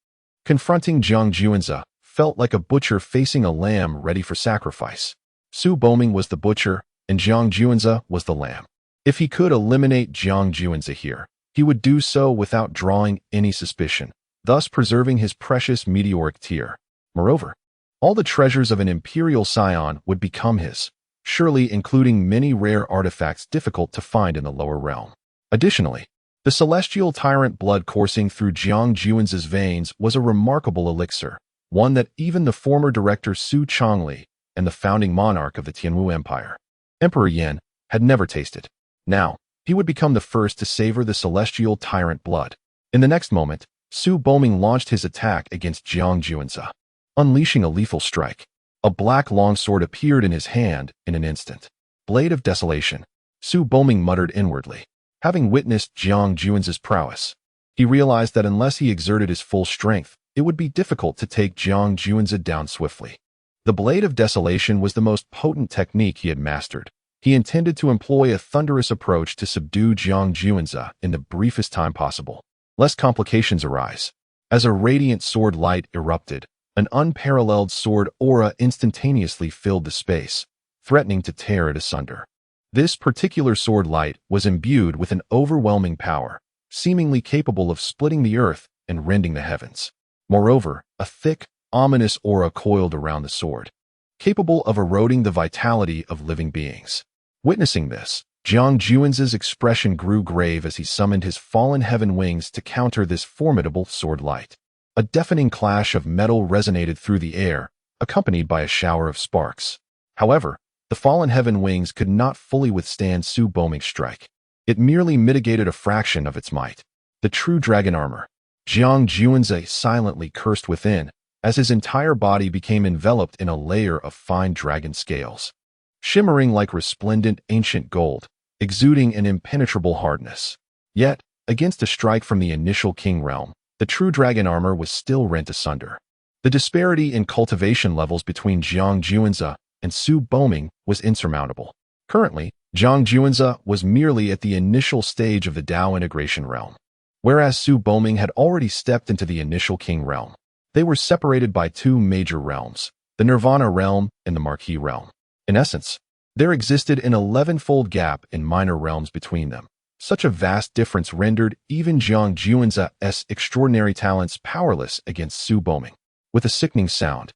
confronting Jiang Juan's felt like a butcher facing a lamb ready for sacrifice. Su Boming was the butcher, and Jiang Juan's was the lamb. If he could eliminate Jiang Juanzi here, he would do so without drawing any suspicion, thus preserving his precious meteoric tier. Moreover, all the treasures of an Imperial scion would become his, surely including many rare artifacts difficult to find in the lower realm. Additionally, the celestial tyrant blood coursing through Jiang Juanzi's veins was a remarkable elixir, one that even the former director Su Chongli and the founding monarch of the Tianwu Empire, Emperor Yan, had never tasted. Now, he would become the first to savor the celestial tyrant blood. In the next moment, Su Boming launched his attack against Jiang Juanzi, unleashing a lethal strike. A black longsword appeared in his hand in an instant. Blade of Desolation, Su Boming muttered inwardly. Having witnessed Jiang Juanzi's prowess, he realized that unless he exerted his full strength, it would be difficult to take Jiang Juanzi down swiftly. The Blade of Desolation was the most potent technique he had mastered. He intended to employ a thunderous approach to subdue Jiang Juanzi in the briefest time possible, lest complications arise. As a radiant sword light erupted, an unparalleled sword aura instantaneously filled the space, threatening to tear it asunder. This particular sword light was imbued with an overwhelming power, seemingly capable of splitting the earth and rending the heavens. Moreover, a thick, ominous aura coiled around the sword, capable of eroding the vitality of living beings. Witnessing this, Jiang Juanzi's expression grew grave as he summoned his fallen heaven wings to counter this formidable sword light. A deafening clash of metal resonated through the air, accompanied by a shower of sparks. However, the fallen heaven wings could not fully withstand Su Boming's strike. It merely mitigated a fraction of its might. The true dragon armor. Jiang Juanzi silently cursed within, as his entire body became enveloped in a layer of fine dragon scales, shimmering like resplendent ancient gold, exuding an impenetrable hardness. Yet, against a strike from the initial king realm, the true dragon armor was still rent asunder. The disparity in cultivation levels between Jiang Juanzi and Su Boming was insurmountable. Currently, Jiang Juanzi was merely at the initial stage of the Dao integration realm, whereas Su Boming had already stepped into the initial king realm. They were separated by two major realms, the Nirvana realm and the Marquis realm. In essence, there existed an 11-fold gap in minor realms between them. Such a vast difference rendered even Jiang Juanzi's extraordinary talents powerless against Su Boming. With a sickening sound,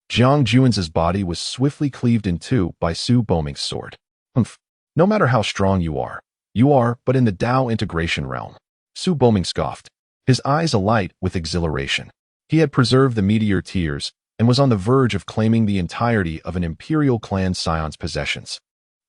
Jiang Juanzi's body was swiftly cleaved in two by Su Boming's sword. Humph! No matter how strong you are but in the Dao integration realm. Su Boming scoffed, his eyes alight with exhilaration. He had preserved the meteor tears and was on the verge of claiming the entirety of an Imperial clan scion's possessions,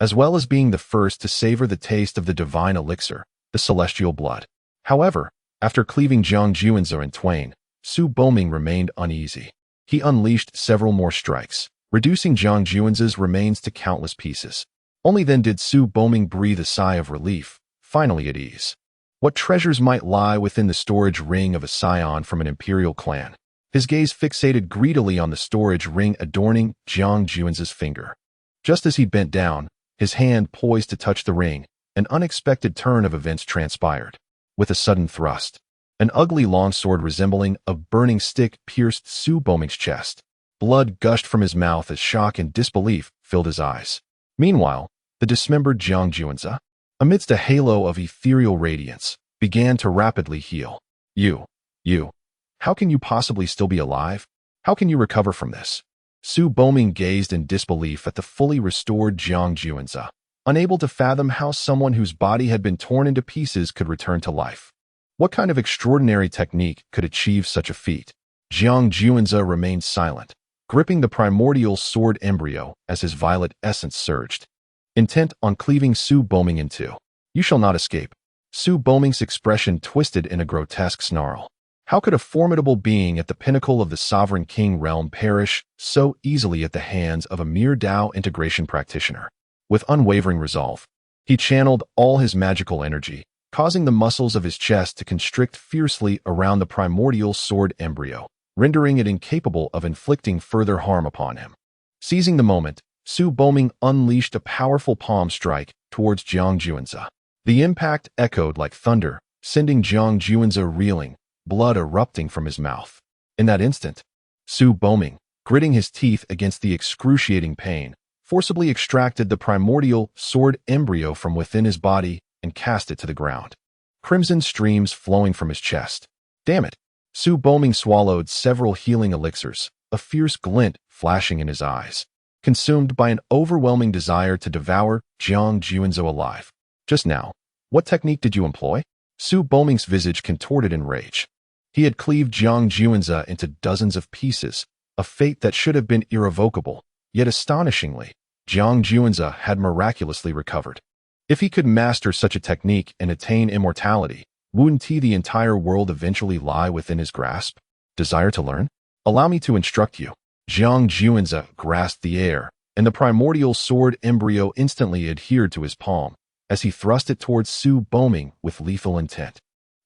as well as being the first to savor the taste of the divine elixir, the celestial blood. However, after cleaving Jiang Juanzi in twain, Su Boming remained uneasy. He unleashed several more strikes, reducing Jiang Juanzi's remains to countless pieces. Only then did Su Boming breathe a sigh of relief, finally at ease. What treasures might lie within the storage ring of a scion from an Imperial clan? His gaze fixated greedily on the storage ring adorning Jiang Juanzi's finger. Just as he bent down, his hand poised to touch the ring, an unexpected turn of events transpired. With a sudden thrust, an ugly longsword resembling a burning stick pierced Su Boming's chest. Blood gushed from his mouth as shock and disbelief filled his eyes. Meanwhile, the dismembered Jiang Juanzi, amidst a halo of ethereal radiance, began to rapidly heal. You, how can you possibly still be alive? How can you recover from this? Su Boming gazed in disbelief at the fully restored Jiang Juanzi, unable to fathom how someone whose body had been torn into pieces could return to life. What kind of extraordinary technique could achieve such a feat? Jiang Juanzi remained silent, gripping the primordial sword embryo as his violet essence surged, intent on cleaving Su Boming in two. You shall not escape. Su Boming's expression twisted in a grotesque snarl. How could a formidable being at the pinnacle of the sovereign king realm perish so easily at the hands of a mere Dao integration practitioner? With unwavering resolve, he channeled all his magical energy, causing the muscles of his chest to constrict fiercely around the primordial sword embryo, rendering it incapable of inflicting further harm upon him. Seizing the moment, Su Boming unleashed a powerful palm strike towards Jiang Juanzi. The impact echoed like thunder, sending Jiang Juanzi reeling, blood erupting from his mouth. In that instant, Su Boming, gritting his teeth against the excruciating pain, forcibly extracted the primordial sword embryo from within his body and cast it to the ground. Crimson streams flowing from his chest. Damn it! Su Boming swallowed several healing elixirs, a fierce glint flashing in his eyes, consumed by an overwhelming desire to devour Jiang Juanzhou alive. Just now, what technique did you employ? Su Boming's visage contorted in rage. He had cleaved Jiang Juanzhou into dozens of pieces, a fate that should have been irrevocable, yet astonishingly, Jiang Juanzhou had miraculously recovered. If he could master such a technique and attain immortality, wouldn't the entire world eventually lie within his grasp? Desire to learn? Allow me to instruct you. Jiang Juanzhou grasped the air, and the primordial sword embryo instantly adhered to his palm, as he thrust it towards Su Boming with lethal intent.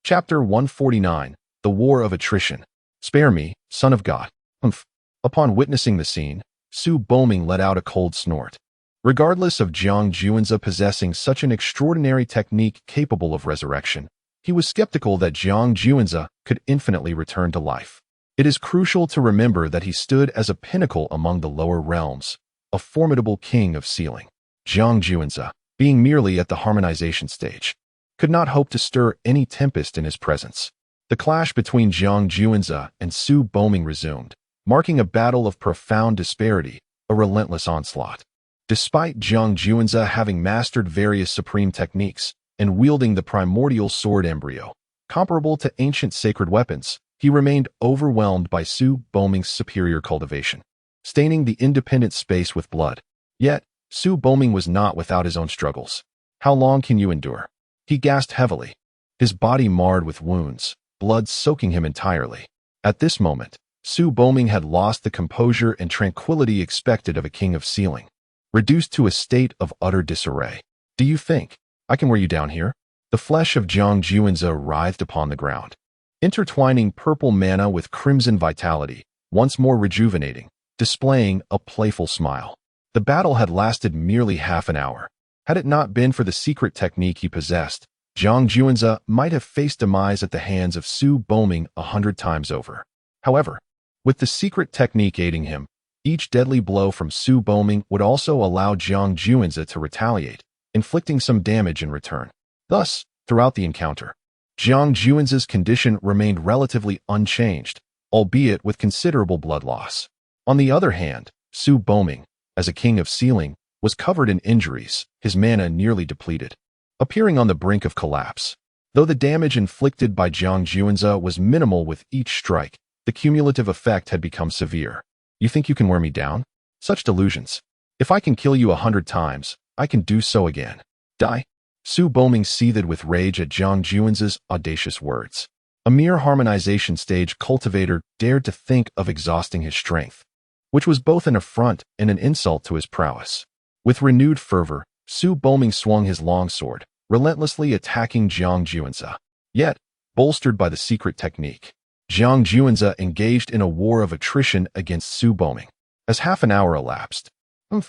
Chapter 149, The War of Attrition. Spare me, son of God. Humph. Upon witnessing the scene, Su Boming let out a cold snort. Regardless of Jiang Juanzhou possessing such an extraordinary technique capable of resurrection, he was skeptical that Jiang Juanzhou could infinitely return to life. It is crucial to remember that he stood as a pinnacle among the lower realms, a formidable king of sealing. Jiang Juanzhou, being merely at the harmonization stage, could not hope to stir any tempest in his presence. The clash between Jiang Juanzhou and Su Boming resumed, marking a battle of profound disparity, a relentless onslaught. Despite Jiang Juanzhou having mastered various supreme techniques and wielding the primordial sword embryo, comparable to ancient sacred weapons, he remained overwhelmed by Su Boming's superior cultivation, staining the independent space with blood. Yet, Su Boming was not without his own struggles. How long can you endure? He gasped heavily, his body marred with wounds, blood soaking him entirely. At this moment, Su Boming had lost the composure and tranquility expected of a king of sealing, reduced to a state of utter disarray. Do you think I can wear you down here? The flesh of Jiang Juanzhou writhed upon the ground, intertwining purple mana with crimson vitality, once more rejuvenating, displaying a playful smile. The battle had lasted merely half an hour. Had it not been for the secret technique he possessed, Jiang Juanzhou might have faced demise at the hands of Su Boming 100 times over. However, with the secret technique aiding him, each deadly blow from Su Boming would also allow Jiang Juanzhou to retaliate, inflicting some damage in return. Thus, throughout the encounter, Jiang Juanzhou's condition remained relatively unchanged, albeit with considerable blood loss. On the other hand, Su Boming, as a king of sealing, was covered in injuries, his mana nearly depleted, appearing on the brink of collapse. Though the damage inflicted by Jiang Juanzhou was minimal with each strike, the cumulative effect had become severe. You think you can wear me down? Such delusions. If I can kill you 100 times, I can do so again. Die? Su Boming seethed with rage at Jiang Juanzhou's audacious words. A mere harmonization stage cultivator dared to think of exhausting his strength, which was both an affront and an insult to his prowess. With renewed fervor, Su Boming swung his longsword, relentlessly attacking Jiang Juanzhou. Yet, bolstered by the secret technique, Jiang Juanzhou engaged in a war of attrition against Su Boming. As half an hour elapsed, Jiang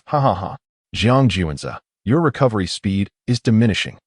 Juanzhou, your recovery speed is diminishing.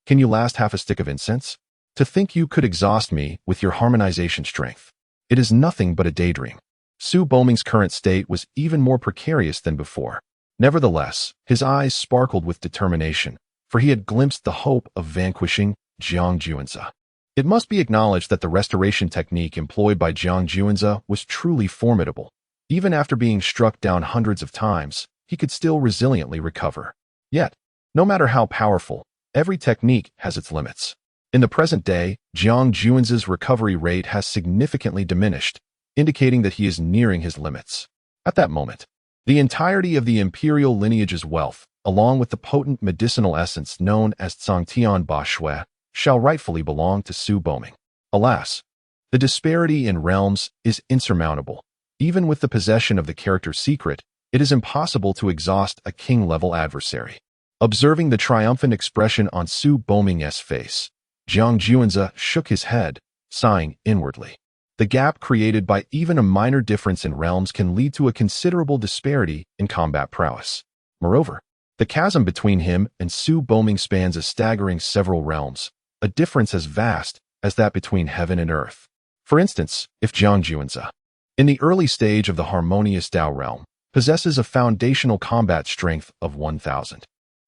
Can you last half a stick of incense? To think you could exhaust me with your harmonization strength. It is nothing but a daydream. Su Boming's current state was even more precarious than before. Nevertheless, his eyes sparkled with determination, for he had glimpsed the hope of vanquishing Jiang Juanzhou. It must be acknowledged that the restoration technique employed by Jiang Juanzhou was truly formidable. Even after being struck down hundreds of times, he could still resiliently recover. Yet, no matter how powerful, every technique has its limits. In the present day, Jiang Juanzhou's recovery rate has significantly diminished, indicating that he is nearing his limits. At that moment, the entirety of the Imperial lineage's wealth, along with the potent medicinal essence known as Zhangtian Ba Shui, shall rightfully belong to Su Boming. Alas, the disparity in realms is insurmountable. Even with the possession of the character secret, it is impossible to exhaust a king-level adversary. Observing the triumphant expression on Su Boming's face, Jiang Juanzhou shook his head, sighing inwardly. The gap created by even a minor difference in realms can lead to a considerable disparity in combat prowess. Moreover, the chasm between him and Su Boming spans a staggering several realms, a difference as vast as that between heaven and earth. For instance, if Jiang Juanzhou, in the early stage of the harmonious Tao realm, possesses a foundational combat strength of 1,000.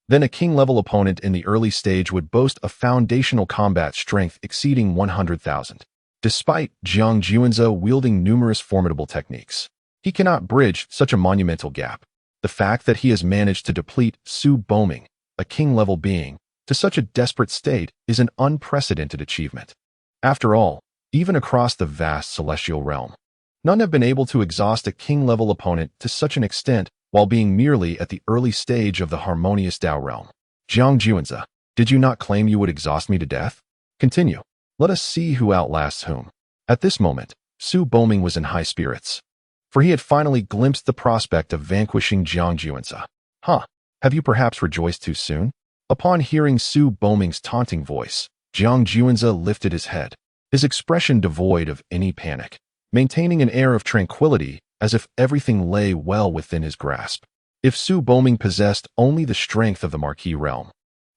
Then a king-level opponent in the early stage would boast a foundational combat strength exceeding 100,000. Despite Jiang Juanze wielding numerous formidable techniques, he cannot bridge such a monumental gap. The fact that he has managed to deplete Su Boming, a king-level being, to such a desperate state is an unprecedented achievement. After all, even across the vast celestial realm, none have been able to exhaust a king-level opponent to such an extent while being merely at the early stage of the harmonious Dao realm. Jiang Juanze, did you not claim you would exhaust me to death? Continue. Let us see who outlasts whom. At this moment, Su Boming was in high spirits, for he had finally glimpsed the prospect of vanquishing Jiang Juanze. Huh, have you perhaps rejoiced too soon? Upon hearing Su Boming's taunting voice, Jiang Juanze lifted his head, his expression devoid of any panic, maintaining an air of tranquility as if everything lay well within his grasp. If Su Boming possessed only the strength of the Marquis realm,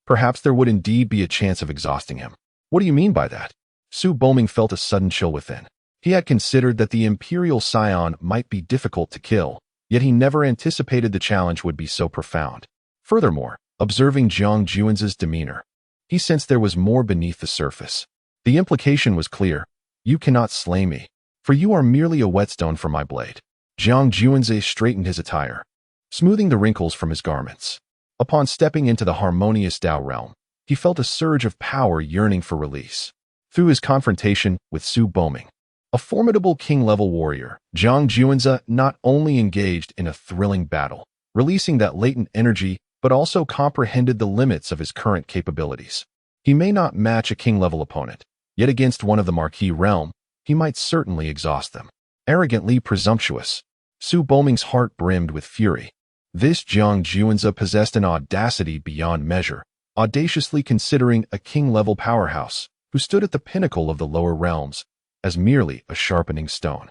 perhaps there would indeed be a chance of exhausting him. What do you mean by that? Su Boming felt a sudden chill within. He had considered that the Imperial Scion might be difficult to kill, yet he never anticipated the challenge would be so profound. Furthermore, observing Jiang Juanze's demeanor, he sensed there was more beneath the surface. The implication was clear. You cannot slay me, for you are merely a whetstone for my blade. Jiang Juanze straightened his attire, smoothing the wrinkles from his garments. Upon stepping into the harmonious Dao realm, he felt a surge of power yearning for release. Through his confrontation with Su Boming, a formidable king-level warrior, Jiang Juanze not only engaged in a thrilling battle, releasing that latent energy, but also comprehended the limits of his current capabilities. He may not match a king-level opponent, yet against one of the Marquis realm, he might certainly exhaust them. Arrogantly presumptuous, Su Boming's heart brimmed with fury. This Jiang Juanze possessed an audacity beyond measure, audaciously considering a king-level powerhouse who stood at the pinnacle of the lower realms as merely a sharpening stone.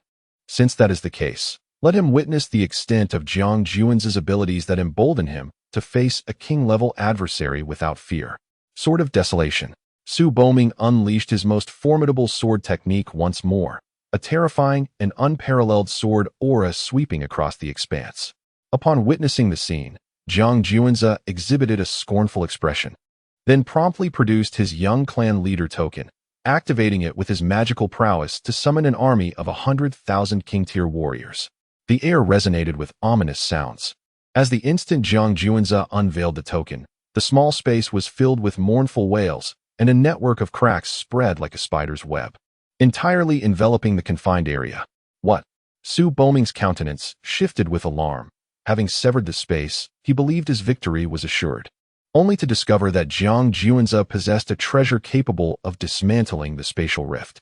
Since that is the case, let him witness the extent of Jiang Juanze's abilities that embolden him to face a king-level adversary without fear. Sword of Desolation. Su Boming unleashed his most formidable sword technique once more, a terrifying and unparalleled sword aura sweeping across the expanse. Upon witnessing the scene, Jiang Juanze exhibited a scornful expression, then promptly produced his young clan leader token, activating it with his magical prowess to summon an army of 100,000 king-tier warriors. The air resonated with ominous sounds. As the instant Jiang Juanze unveiled the token, the small space was filled with mournful wails, and a network of cracks spread like a spider's web, entirely enveloping the confined area. What? Su Boming's countenance shifted with alarm. Having severed the space, he believed his victory was assured, only to discover that Jiang Juanze possessed a treasure capable of dismantling the spatial rift.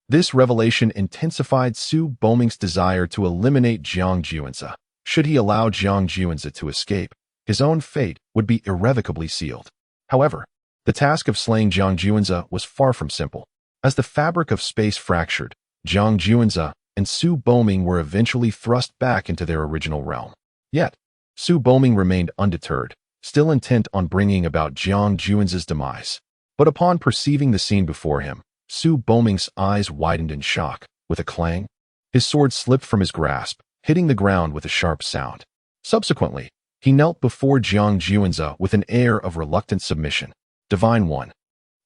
This revelation intensified Su Boming's desire to eliminate Jiang Juanze. Should he allow Jiang Juanze to escape, his own fate would be irrevocably sealed. However, the task of slaying Jiang Juanze was far from simple. As the fabric of space fractured, Jiang Juanze and Su Boming were eventually thrust back into their original realm. Yet, Su Boming remained undeterred, still intent on bringing about Jiang Juanze's demise. But upon perceiving the scene before him, Su Boming's eyes widened in shock. With a clang, his sword slipped from his grasp, hitting the ground with a sharp sound. Subsequently, he knelt before Jiang Juanze with an air of reluctant submission. Divine One,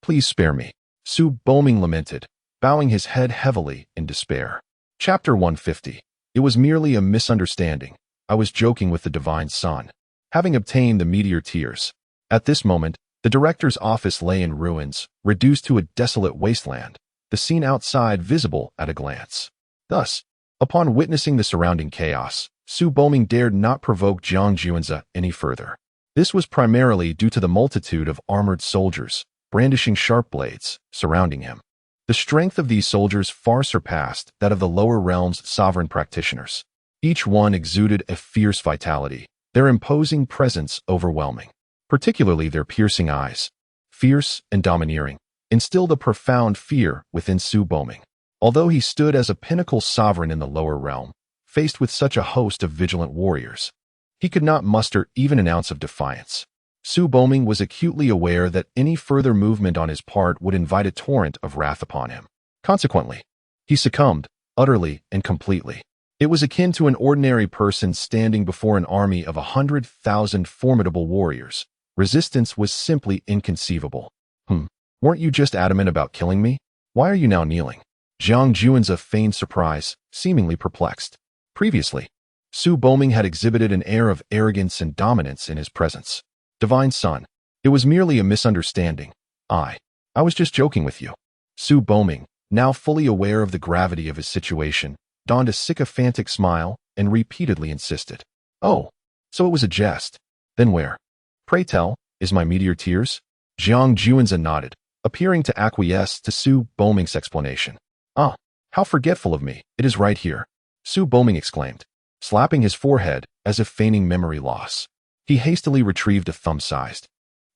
please spare me, Su Boming lamented, bowing his head heavily in despair. Chapter 150. It was merely a misunderstanding. I was joking with the Divine Sun. Having obtained the meteor tears, at this moment, the director's office lay in ruins, reduced to a desolate wasteland, the scene outside visible at a glance. Thus, upon witnessing the surrounding chaos, Su Boming dared not provoke Jiang Juanze any further. This was primarily due to the multitude of armored soldiers, brandishing sharp blades, surrounding him. The strength of these soldiers far surpassed that of the lower realm's sovereign practitioners. Each one exuded a fierce vitality, their imposing presence overwhelming. Particularly their piercing eyes, fierce and domineering, instilled a profound fear within Su Boming. Although he stood as a pinnacle sovereign in the lower realm, faced with such a host of vigilant warriors, he could not muster even an ounce of defiance. Su Boming was acutely aware that any further movement on his part would invite a torrent of wrath upon him. Consequently, he succumbed, utterly and completely. It was akin to an ordinary person standing before an army of 100,000 formidable warriors. Resistance was simply inconceivable. Weren't you just adamant about killing me? Why are you now kneeling? Jiang Juanzi feigned surprise, seemingly perplexed. Previously, Su Boming had exhibited an air of arrogance and dominance in his presence. Divine Son, it was merely a misunderstanding. I was just joking with you. Su Boming, now fully aware of the gravity of his situation, donned a sycophantic smile and repeatedly insisted. Oh, so it was a jest. Then where? Pray tell, is my meteor tears? Jiang Juanzi nodded, appearing to acquiesce to Su Boming's explanation. Ah, how forgetful of me, it is right here, Su Boming exclaimed, slapping his forehead as if feigning memory loss. He hastily retrieved a thumb-sized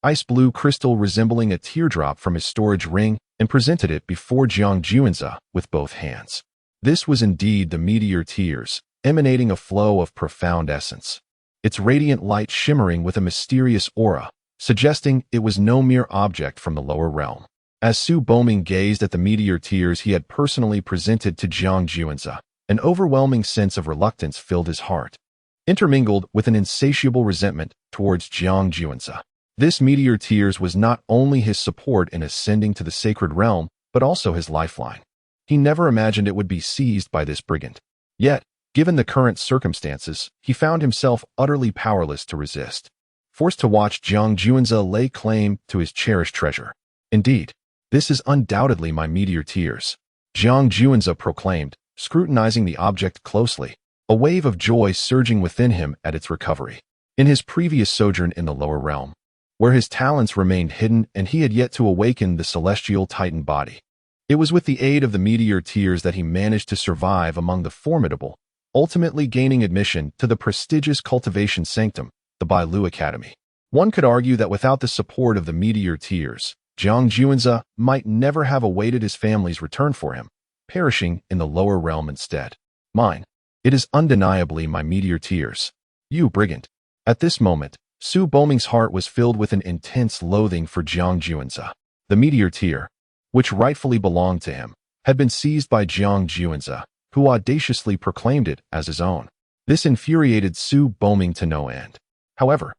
ice blue crystal resembling a teardrop from his storage ring and presented it before Jiang Juanzi with both hands. This was indeed the meteor tears, emanating a flow of profound essence, its radiant light shimmering with a mysterious aura, suggesting it was no mere object from the lower realm. As Su Boming gazed at the meteor tears he had personally presented to Jiang Juanzi, an overwhelming sense of reluctance filled his heart, intermingled with an insatiable resentment towards Jiang Juanzi. This meteor tears was not only his support in ascending to the sacred realm, but also his lifeline. He never imagined it would be seized by this brigand. Yet, given the current circumstances, he found himself utterly powerless to resist, forced to watch Jiang Juanzi lay claim to his cherished treasure. Indeed, this is undoubtedly my meteor tears, Jiang Juanzi proclaimed, scrutinizing the object closely, a wave of joy surging within him at its recovery. In his previous sojourn in the lower realm, where his talents remained hidden and he had yet to awaken the celestial titan body, it was with the aid of the meteor tears that he managed to survive among the formidable, ultimately gaining admission to the prestigious cultivation sanctum, the Bailu Academy. One could argue that without the support of the meteor tears, Jiang Juanzi might never have awaited his family's return for him, perishing in the lower realm instead. Mine. It is undeniably my meteor tears. You brigand. At this moment, Su Boming's heart was filled with an intense loathing for Jiang Juanzi. The meteor tear, which rightfully belonged to him, had been seized by Jiang Juanzi, who audaciously proclaimed it as his own. This infuriated Su Boming to no end. However,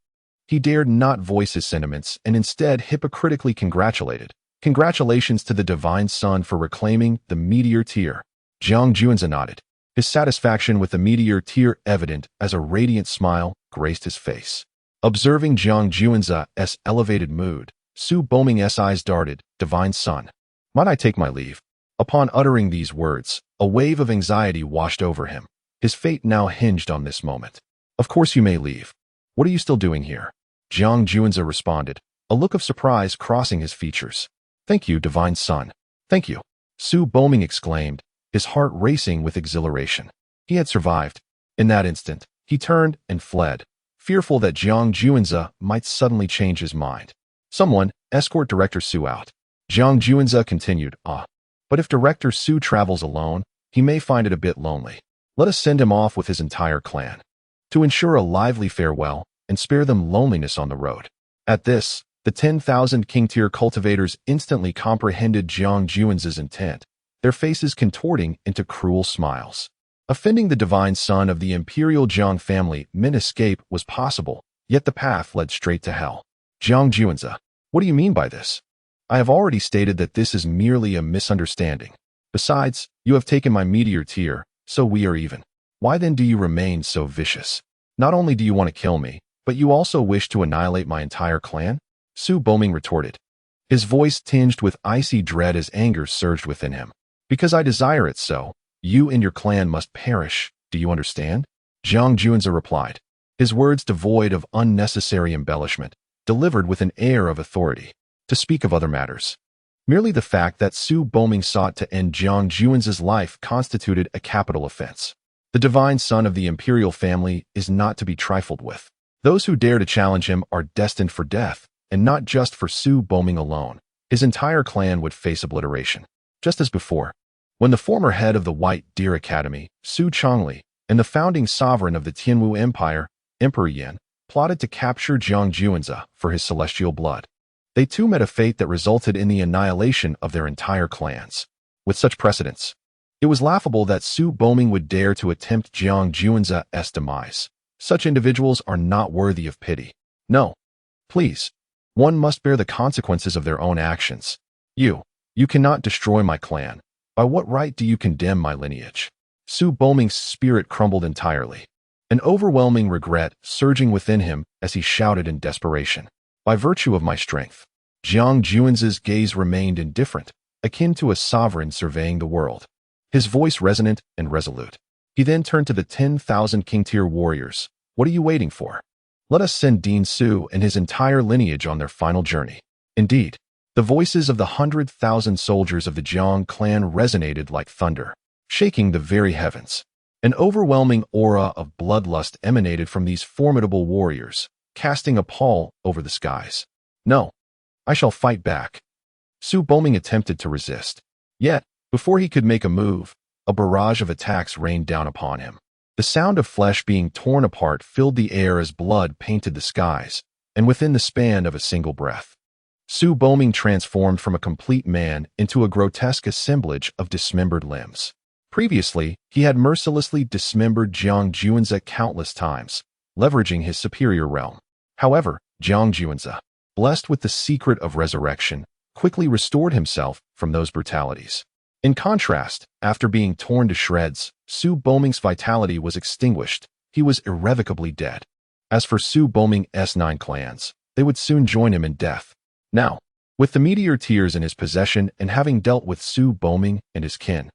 he dared not voice his sentiments and instead hypocritically congratulated. Congratulations to the Divine Son for reclaiming the meteor tear. Jiang Juanzi nodded, his satisfaction with the meteor tear evident as a radiant smile graced his face. Observing Jiang Juanzi's elevated mood, Su Boming's eyes darted, Divine Son, might I take my leave? Upon uttering these words, a wave of anxiety washed over him. His fate now hinged on this moment. Of course you may leave. What are you still doing here? Jiang Juanzi responded, a look of surprise crossing his features. Thank you, Divine Son. Thank you, Su Boming exclaimed, his heart racing with exhilaration. He had survived. In that instant, he turned and fled, fearful that Jiang Juanzi might suddenly change his mind. Someone, escort Director Su out. Jiang Juanzi continued, but if Director Su travels alone, he may find it a bit lonely. Let us send him off with his entire clan, to ensure a lively farewell and spare them loneliness on the road. At this, the 10,000 king-tier cultivators instantly comprehended Jiang Juanzi's intent, their faces contorting into cruel smiles. Offending the Divine Son of the Imperial Jiang family meant escape was possible, yet the path led straight to hell. Jiang Juanzi, what do you mean by this? I have already stated that this is merely a misunderstanding. Besides, you have taken my meteor tear, so we are even. Why then do you remain so vicious? Not only do you want to kill me, but you also wish to annihilate my entire clan? Su Boming retorted, his voice tinged with icy dread as anger surged within him. Because I desire it so, you and your clan must perish, do you understand? Jiang Juanzi replied, his words devoid of unnecessary embellishment, delivered with an air of authority. To speak of other matters, merely the fact that Su Boming sought to end Jiang Juanzi's life constituted a capital offense. The Divine Son of the Imperial family is not to be trifled with. Those who dare to challenge him are destined for death, and not just for Su Boming alone. His entire clan would face obliteration. Just as before, when the former head of the White Deer Academy, Su Chongli, and the founding sovereign of the Tianwu Empire, Emperor Yan, plotted to capture Jiang Juanzi for his celestial blood, they too met a fate that resulted in the annihilation of their entire clans. With such precedents, It was laughable that Su Boming would dare to attempt Jiang Juan's demise. Such individuals are not worthy of pity. No. Please. One must bear the consequences of their own actions. You cannot destroy my clan. By what right do you condemn my lineage? Su Boming's spirit crumbled entirely. An overwhelming regret surging within him as he shouted in desperation. By virtue of my strength. Jiang Juan's gaze remained indifferent, akin to a sovereign surveying the world. His voice resonant and resolute. He then turned to the 10,000 king-tier warriors. What are you waiting for? Let us send Dean Su and his entire lineage on their final journey. Indeed, the voices of the 100,000 soldiers of the Jiang clan resonated like thunder, shaking the very heavens. An overwhelming aura of bloodlust emanated from these formidable warriors, casting a pall over the skies. No, I shall fight back. Su Boming attempted to resist. Yet, before he could make a move, a barrage of attacks rained down upon him. The sound of flesh being torn apart filled the air as blood painted the skies, and within the span of a single breath, Su Boming transformed from a complete man into a grotesque assemblage of dismembered limbs. Previously, he had mercilessly dismembered Jiang Juan's countless times, leveraging his superior realm. However, Jiang Juan's, blessed with the secret of resurrection, quickly restored himself from those brutalities. In contrast, after being torn to shreds, Su Boming's vitality was extinguished. He was irrevocably dead. As for Su Boming's 9 clans, they would soon join him in death. Now, with the meteor tears in his possession and having dealt with Su Boming and his kin,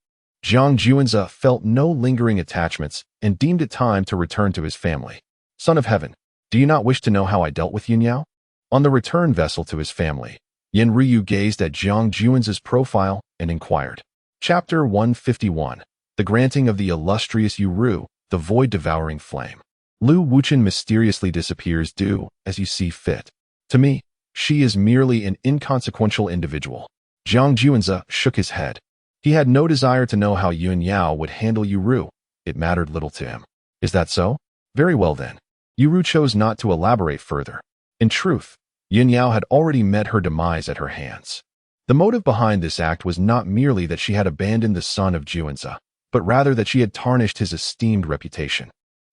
Jiang Juan's felt no lingering attachments and deemed it time to return to his family. Son of Heaven, do you not wish to know how I dealt with Yin Yao? On the return vessel to his family, Yin Ryu gazed at Jiang Juan's profile and inquired. Chapter 151. The Granting of the Illustrious Yu, the Void-Devouring Flame. Lu Wuchen mysteriously disappears. Do as you see fit. To me, she is merely an inconsequential individual. Jiang Juan's shook his head. He had no desire to know how Yin Yao would handle Yu. It mattered little to him. Is that so? Very well then. Yu chose not to elaborate further. In truth, Yin Yao had already met her demise at her hands. The motive behind this act was not merely that she had abandoned the son of Juan's, but rather that she had tarnished his esteemed reputation.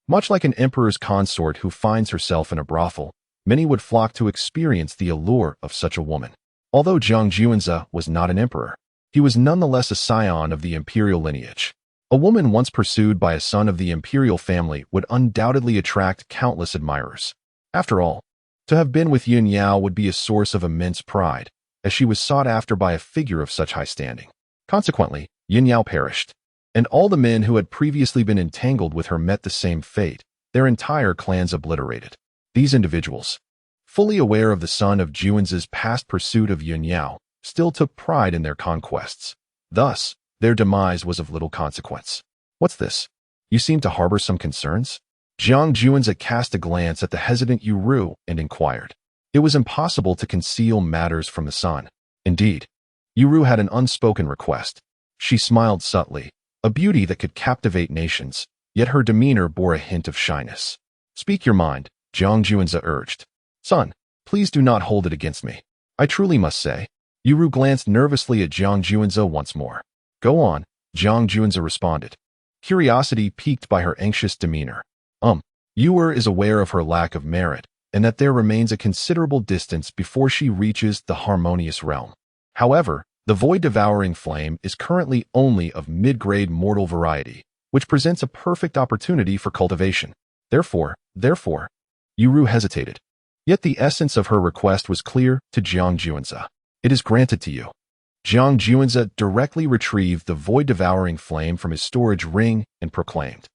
Much like an emperor's consort who finds herself in a brothel, many would flock to experience the allure of such a woman. Although Jiang Juan's was not an emperor, he was nonetheless a scion of the Imperial lineage. A woman once pursued by a son of the Imperial family would undoubtedly attract countless admirers. After all, to have been with Yin Yao would be a source of immense pride, as she was sought after by a figure of such high standing. Consequently, Yin Yao perished, and all the men who had previously been entangled with her met the same fate, their entire clans obliterated. These individuals, fully aware of the son of Juan's past pursuit of Yin Yao, still took pride in their conquests. Thus, their demise was of little consequence. What's this? You seem to harbor some concerns? Jiang Juan's cast a glance at the hesitant Yu and inquired. It was impossible to conceal matters from the son. Indeed, Yu had an unspoken request. She smiled subtly, a beauty that could captivate nations, yet her demeanor bore a hint of shyness. Speak your mind, Jiang Juan's urged. Son, please do not hold it against me. I truly must say. Yu glanced nervously at Jiang Juan's once more. Go on, Jiang Juan's responded, curiosity piqued by her anxious demeanor. Yu is aware of her lack of merit, and that there remains a considerable distance before she reaches the harmonious realm. However, the void-devouring flame is currently only of mid-grade mortal variety, which presents a perfect opportunity for cultivation. Therefore, Yu hesitated. Yet the essence of her request was clear to Jiang Juan's. It is granted to you. Jiang Juan's directly retrieved the void-devouring flame from his storage ring and proclaimed.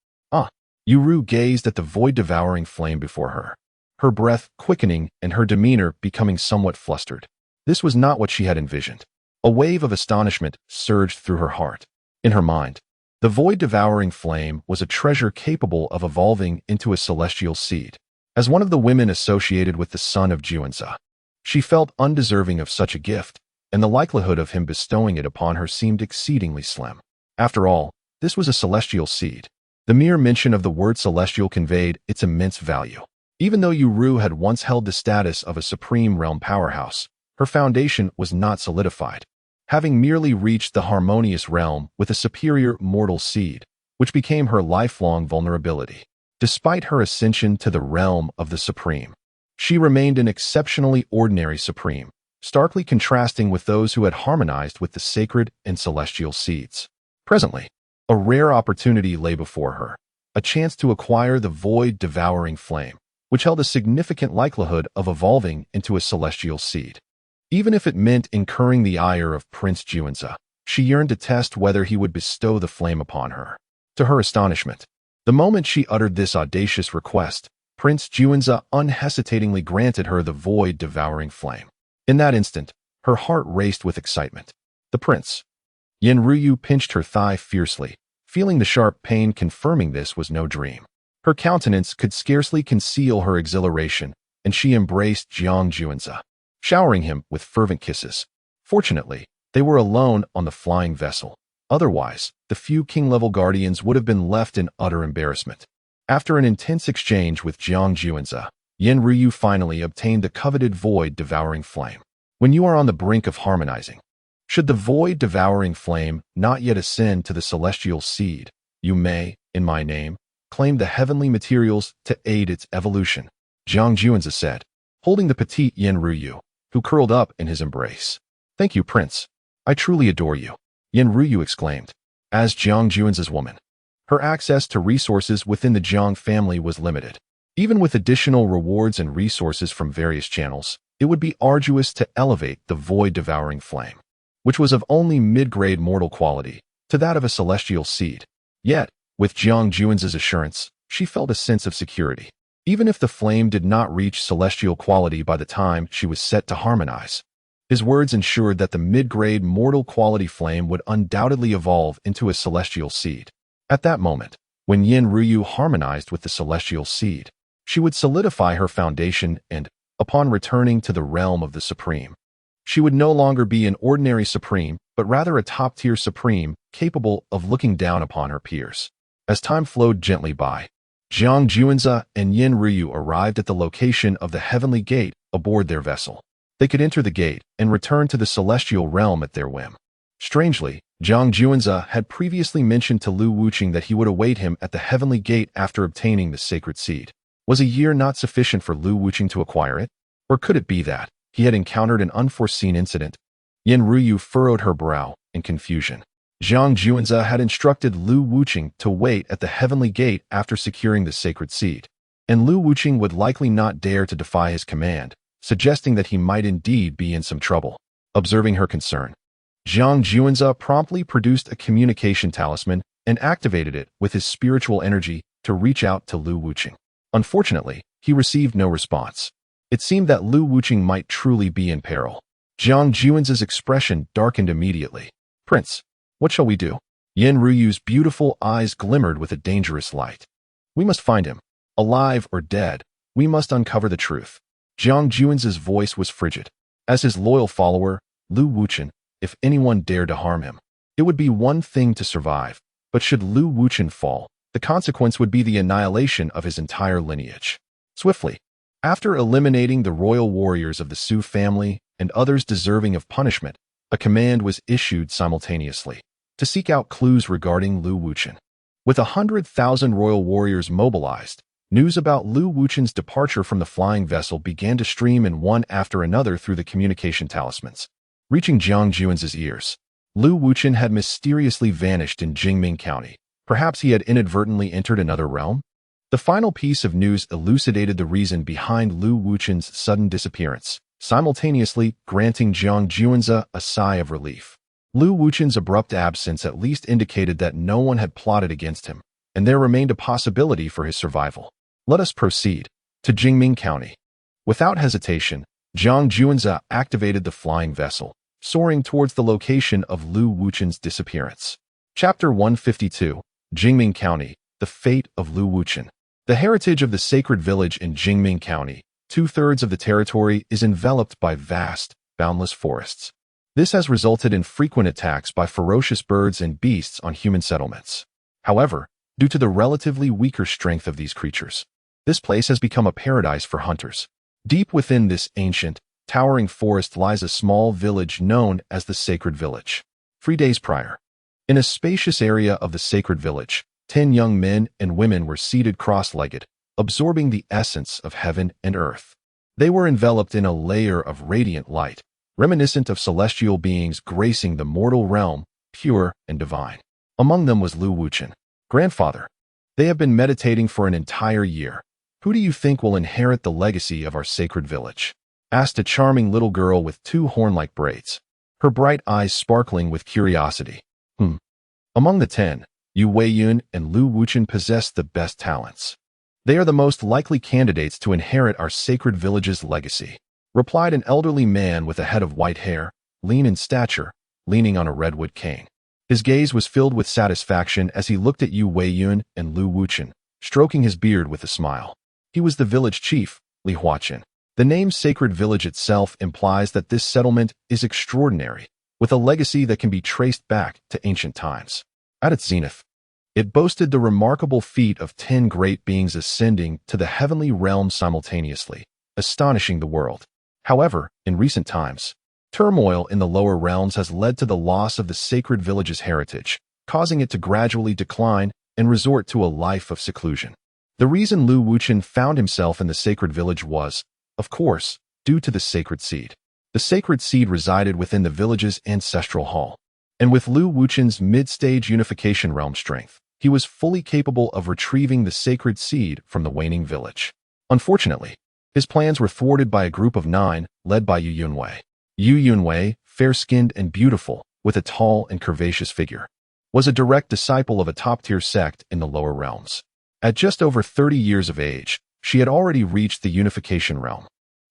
Yu gazed at the void-devouring flame before her, her breath quickening and her demeanor becoming somewhat flustered. This was not what she had envisioned. A wave of astonishment surged through her heart. In her mind, the void-devouring flame was a treasure capable of evolving into a celestial seed. As one of the women associated with the son of Juan's, she felt undeserving of such a gift, and the likelihood of him bestowing it upon her seemed exceedingly slim. After all, this was a celestial seed. The mere mention of the word celestial conveyed its immense value. Even though Yu had once held the status of a supreme realm powerhouse, her foundation was not solidified. having merely reached the harmonious realm with a superior mortal seed, which became her lifelong vulnerability. Despite her ascension to the realm of the Supreme, she remained an exceptionally ordinary Supreme, starkly contrasting with those who had harmonized with the sacred and celestial seeds. Presently, a rare opportunity lay before her, a chance to acquire the void-devouring flame, which held a significant likelihood of evolving into a celestial seed. Even if it meant incurring the ire of Prince Juanza, she yearned to test whether he would bestow the flame upon her. To her astonishment, the moment she uttered this audacious request, Prince Juanza unhesitatingly granted her the void-devouring flame. In that instant, her heart raced with excitement. The prince. Yenryu pinched her thigh fiercely, feeling the sharp pain confirming this was no dream. Her countenance could scarcely conceal her exhilaration, and she embraced Jiang Juanza, showering him with fervent kisses. Fortunately, they were alone on the flying vessel. Otherwise, the few king-level guardians would have been left in utter embarrassment. After an intense exchange with Jiang Juanza, Yenryu finally obtained the coveted void-devouring flame. When you are on the brink of harmonizing, should the void-devouring flame not yet ascend to the celestial seed, you may, in my name, claim the heavenly materials to aid its evolution, Jiang Juanza said, holding the petite Yenryu, who curled up in his embrace. Thank you, Prince. I truly adore you, Yenryu exclaimed. As Jiang Juanza's woman, her access to resources within the Jiang family was limited. Even with additional rewards and resources from various channels, it would be arduous to elevate the void-devouring flame, which was of only mid-grade mortal quality, to that of a celestial seed. Yet, with Jiang Juanza's assurance, she felt a sense of security. Even if the flame did not reach celestial quality by the time she was set to harmonize, his words ensured that the mid-grade mortal quality flame would undoubtedly evolve into a celestial seed. At that moment, when Yenryu harmonized with the celestial seed, she would solidify her foundation and, upon returning to the realm of the Supreme, she would no longer be an ordinary Supreme, but rather a top-tier Supreme capable of looking down upon her peers. As time flowed gently by, Jiang Juanza and Yenryu arrived at the location of the Heavenly Gate aboard their vessel. They could enter the gate and return to the celestial realm at their whim. Strangely, Jiang Juanza had previously mentioned to Lu Wuqing that he would await him at the Heavenly Gate after obtaining the sacred seed. Was a year not sufficient for Lu Wuqing to acquire it? Or could it be that he had encountered an unforeseen incident? Yenryu furrowed her brow in confusion. Jiang Juanza had instructed Lu Wuqing to wait at the Heavenly Gate after securing the sacred seed, and Lu Wuqing would likely not dare to defy his command, suggesting that he might indeed be in some trouble. Observing her concern, Jiang Juanza promptly produced a communication talisman and activated it with his spiritual energy to reach out to Lu Wuqing. Unfortunately, he received no response. It seemed that Lu Wuqing might truly be in peril. Jiang Juanza's expression darkened immediately. Prince, what shall we do? Yenryu's beautiful eyes glimmered with a dangerous light. We must find him. Alive or dead, we must uncover the truth. Jiang Juanza's voice was frigid. As his loyal follower, Lu Wuqing, if anyone dared to harm him, it would be one thing to survive, but should Lu Wuqing fall, the consequence would be the annihilation of his entire lineage. Swiftly, after eliminating the royal warriors of the Su family and others deserving of punishment, a command was issued simultaneously to seek out clues regarding Lu Wuqing. With 100,000 royal warriors mobilized, news about Lu Wuqing's departure from the flying vessel began to stream in one after another through the communication talismans. Reaching Jiang Juanza's ears, Lu Wuqing had mysteriously vanished in Jingming County. Perhaps he had inadvertently entered another realm? The final piece of news elucidated the reason behind Lu Wuqing's sudden disappearance, simultaneously granting Jiang Juanza a sigh of relief. Lu Wuqing's abrupt absence at least indicated that no one had plotted against him, and there remained a possibility for his survival. Let us proceed to Jingming County. Without hesitation, Jiang Juanza activated the flying vessel, soaring towards the location of Lu Wuqing's disappearance. Chapter 152, Jingming County, The Fate of Lu Wuqing. The heritage of the sacred village in Jingming County, 2/3 of the territory, is enveloped by vast, boundless forests. This has resulted in frequent attacks by ferocious birds and beasts on human settlements. However, due to the relatively weaker strength of these creatures, this place has become a paradise for hunters. Deep within this ancient, towering forest lies a small village known as the Sacred Village. 3 days prior, in a spacious area of the Sacred Village, 10 young men and women were seated cross-legged, absorbing the essence of heaven and earth. They were enveloped in a layer of radiant light, reminiscent of celestial beings gracing the mortal realm, pure and divine. Among them was Lu Wuchen. Grandfather, they have been meditating for an entire year. Who do you think will inherit the legacy of our sacred village? Asked a charming little girl with 2 horn-like braids, her bright eyes sparkling with curiosity. Among the 10, Yu Weiyun and Lu Wuchen possess the best talents. They are the most likely candidates to inherit our sacred village's legacy, replied an elderly man with a head of white hair, lean in stature, leaning on a redwood cane. His gaze was filled with satisfaction as he looked at Yu Weiyun and Lu Wuchen, stroking his beard with a smile. He was the village chief, Li Huaqin. The name Sacred Village itself implies that this settlement is extraordinary, with a legacy that can be traced back to ancient times. At its zenith, it boasted the remarkable feat of 10 great beings ascending to the heavenly realm simultaneously, astonishing the world. However, in recent times, turmoil in the lower realms has led to the loss of the Sacred Village's heritage, causing it to gradually decline and resort to a life of seclusion. The reason Lu Wuchen found himself in the Sacred Village was, of course, due to the Sacred Seed. The Sacred Seed resided within the village's ancestral hall, and with Lu Wuchen's mid-stage unification realm strength, he was fully capable of retrieving the Sacred Seed from the waning village. Unfortunately, his plans were thwarted by a group of 9, led by Yu Yunwei. Yu Yunwei, fair-skinned and beautiful, with a tall and curvaceous figure, was a direct disciple of a top-tier sect in the lower realms. At just over 30 years of age, she had already reached the unification realm,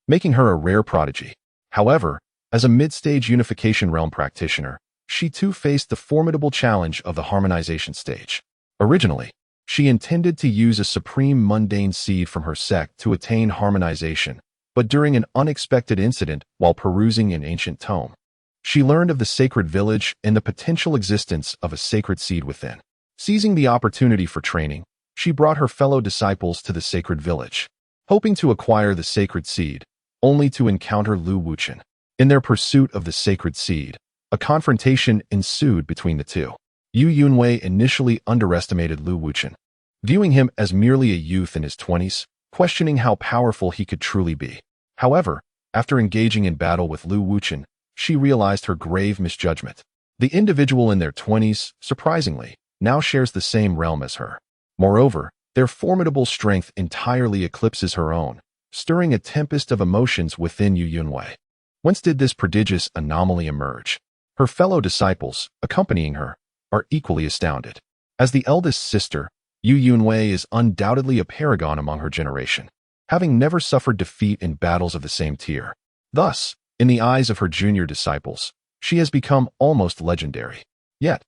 making her a rare prodigy. However, as a mid-stage unification realm practitioner, she too faced the formidable challenge of the harmonization stage. Originally, she intended to use a supreme mundane seed from her sect to attain harmonization, but during an unexpected incident while perusing an ancient tome, she learned of the sacred village and the potential existence of a sacred seed within. Seizing the opportunity for training, she brought her fellow disciples to the sacred village, hoping to acquire the sacred seed, only to encounter Lu Wuchen. In their pursuit of the sacred seed, a confrontation ensued between the two. Yu Yunwei initially underestimated Lu Wuchen, viewing him as merely a youth in his 20s, questioning how powerful he could truly be. However, after engaging in battle with Lu Wuchen, she realized her grave misjudgment. The individual in their 20s, surprisingly, now shares the same realm as her. Moreover, their formidable strength entirely eclipses her own, stirring a tempest of emotions within Yu Yunwei. Whence did this prodigious anomaly emerge? Her fellow disciples, accompanying her, are equally astounded. As the eldest sister, Yu Yunwei is undoubtedly a paragon among her generation, having never suffered defeat in battles of the same tier. Thus, in the eyes of her junior disciples, she has become almost legendary. Yet,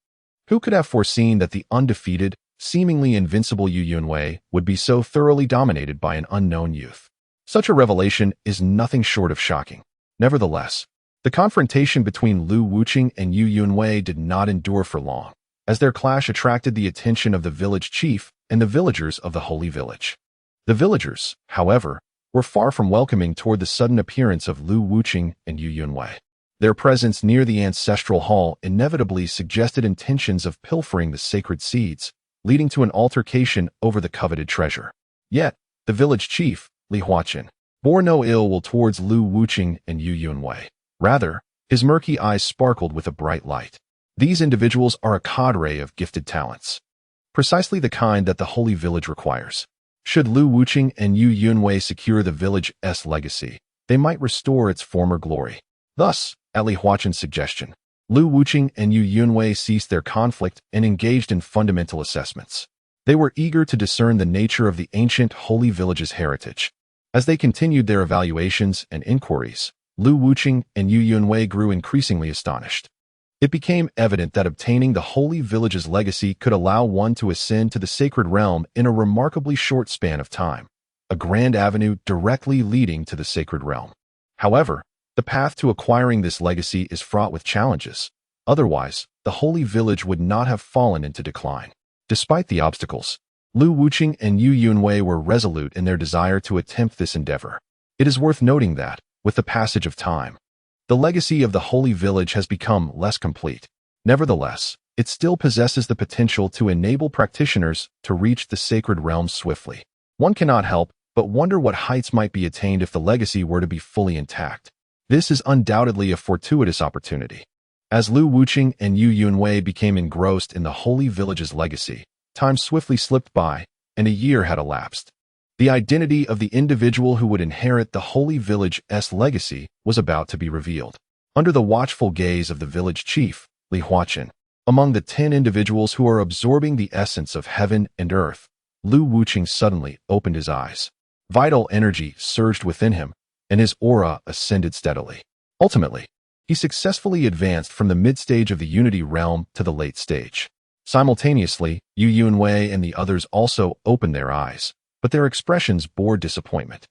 who could have foreseen that the undefeated, seemingly invincible Yu Yunwei would be so thoroughly dominated by an unknown youth? Such a revelation is nothing short of shocking. Nevertheless, the confrontation between Lu Wuchen and Yu Yunwei did not endure for long, as their clash attracted the attention of the village chief and the villagers of the holy village. The villagers, however, were far from welcoming toward the sudden appearance of Lu Wuchen and Yu Yunwei. Their presence near the ancestral hall inevitably suggested intentions of pilfering the sacred seeds, leading to an altercation over the coveted treasure. Yet, the village chief, Li Huaqin, bore no ill will towards Lu Wuchen and Yu Yunwei. Rather, his murky eyes sparkled with a bright light. These individuals are a cadre of gifted talents, precisely the kind that the holy village requires. Should Lu Wuchen and Yu Yunwei secure the village's legacy, they might restore its former glory. Thus, at Li Huaqin's suggestion, Lu Wuchen and Yu Yunwei ceased their conflict and engaged in fundamental assessments. They were eager to discern the nature of the ancient holy village's heritage. As they continued their evaluations and inquiries, Lu Wuchen and Yu Yunwei grew increasingly astonished. It became evident that obtaining the holy village's legacy could allow one to ascend to the sacred realm in a remarkably short span of time, a grand avenue directly leading to the sacred realm. However, the path to acquiring this legacy is fraught with challenges. Otherwise, the holy village would not have fallen into decline. Despite the obstacles, Lu Wuchen and Yu Yunwei were resolute in their desire to attempt this endeavor. It is worth noting that, with the passage of time. The legacy of the Holy Village has become less complete. Nevertheless, it still possesses the potential to enable practitioners to reach the sacred realms swiftly. One cannot help but wonder what heights might be attained if the legacy were to be fully intact. This is undoubtedly a fortuitous opportunity. As Lu Wuqing and Yu Yunwei became engrossed in the Holy Village's legacy, time swiftly slipped by, and a year had elapsed. The identity of the individual who would inherit the Holy Village's legacy was about to be revealed. Under the watchful gaze of the village chief, Li Huaqin, among the 10 individuals who are absorbing the essence of heaven and earth, Lu Wuqing suddenly opened his eyes. Vital energy surged within him, and his aura ascended steadily. Ultimately, he successfully advanced from the mid-stage of the Unity realm to the late stage. Simultaneously, Yu Yunwei and the others also opened their eyes, but their expressions bore disappointment.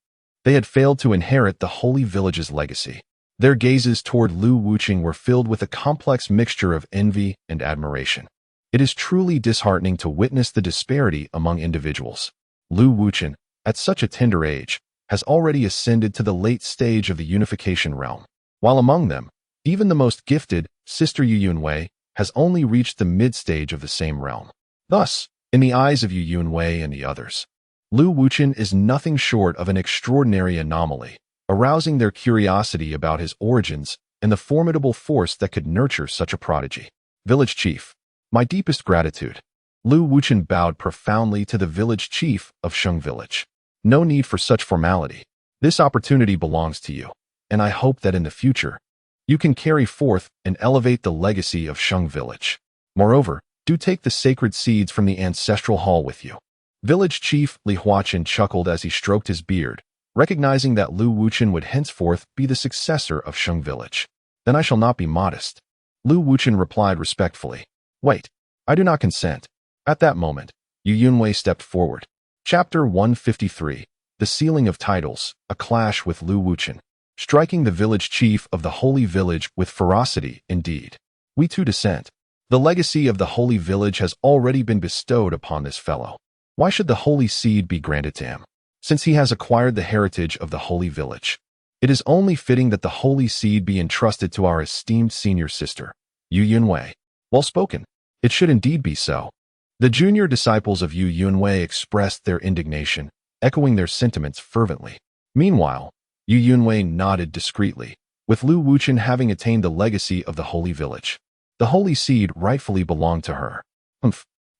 They had failed to inherit the Holy Village's legacy. Their gazes toward Lu Wuqing were filled with a complex mixture of envy and admiration. It is truly disheartening to witness the disparity among individuals. Lu Wuqing, at such a tender age, has already ascended to the late stage of the unification realm, while among them, even the most gifted, Sister Yu Yunwei, has only reached the mid-stage of the same realm. Thus, in the eyes of Yu Yunwei and the others, Lu Wuqing is nothing short of an extraordinary anomaly, arousing their curiosity about his origins and the formidable force that could nurture such a prodigy. Village Chief, my deepest gratitude. Lu Wuqing bowed profoundly to the village chief of Sheng Village. No need for such formality. This opportunity belongs to you, and I hope that in the future, you can carry forth and elevate the legacy of Sheng Village. Moreover, do take the sacred seeds from the ancestral hall with you. Village Chief Li Huaqin chuckled as he stroked his beard, recognizing that Lu Wuqing would henceforth be the successor of Sheng Village. Then I shall not be modest. Lu Wuqing replied respectfully. Wait, I do not consent. At that moment, Yu Yunwei stepped forward. Chapter 153, The Sealing of Titles, A Clash with Lu Wuqing. Striking the village chief of the Holy Village with ferocity, indeed. We too dissent. The legacy of the Holy Village has already been bestowed upon this fellow. Why should the Holy Seed be granted to him? Since he has acquired the heritage of the Holy Village, it is only fitting that the Holy Seed be entrusted to our esteemed senior sister, Yu Yunwei. Well spoken. It should indeed be so. The junior disciples of Yu Yunwei expressed their indignation, echoing their sentiments fervently. Meanwhile, Yu Yunwei nodded discreetly, with Lu Wuqing having attained the legacy of the Holy Village. The Holy Seed rightfully belonged to her.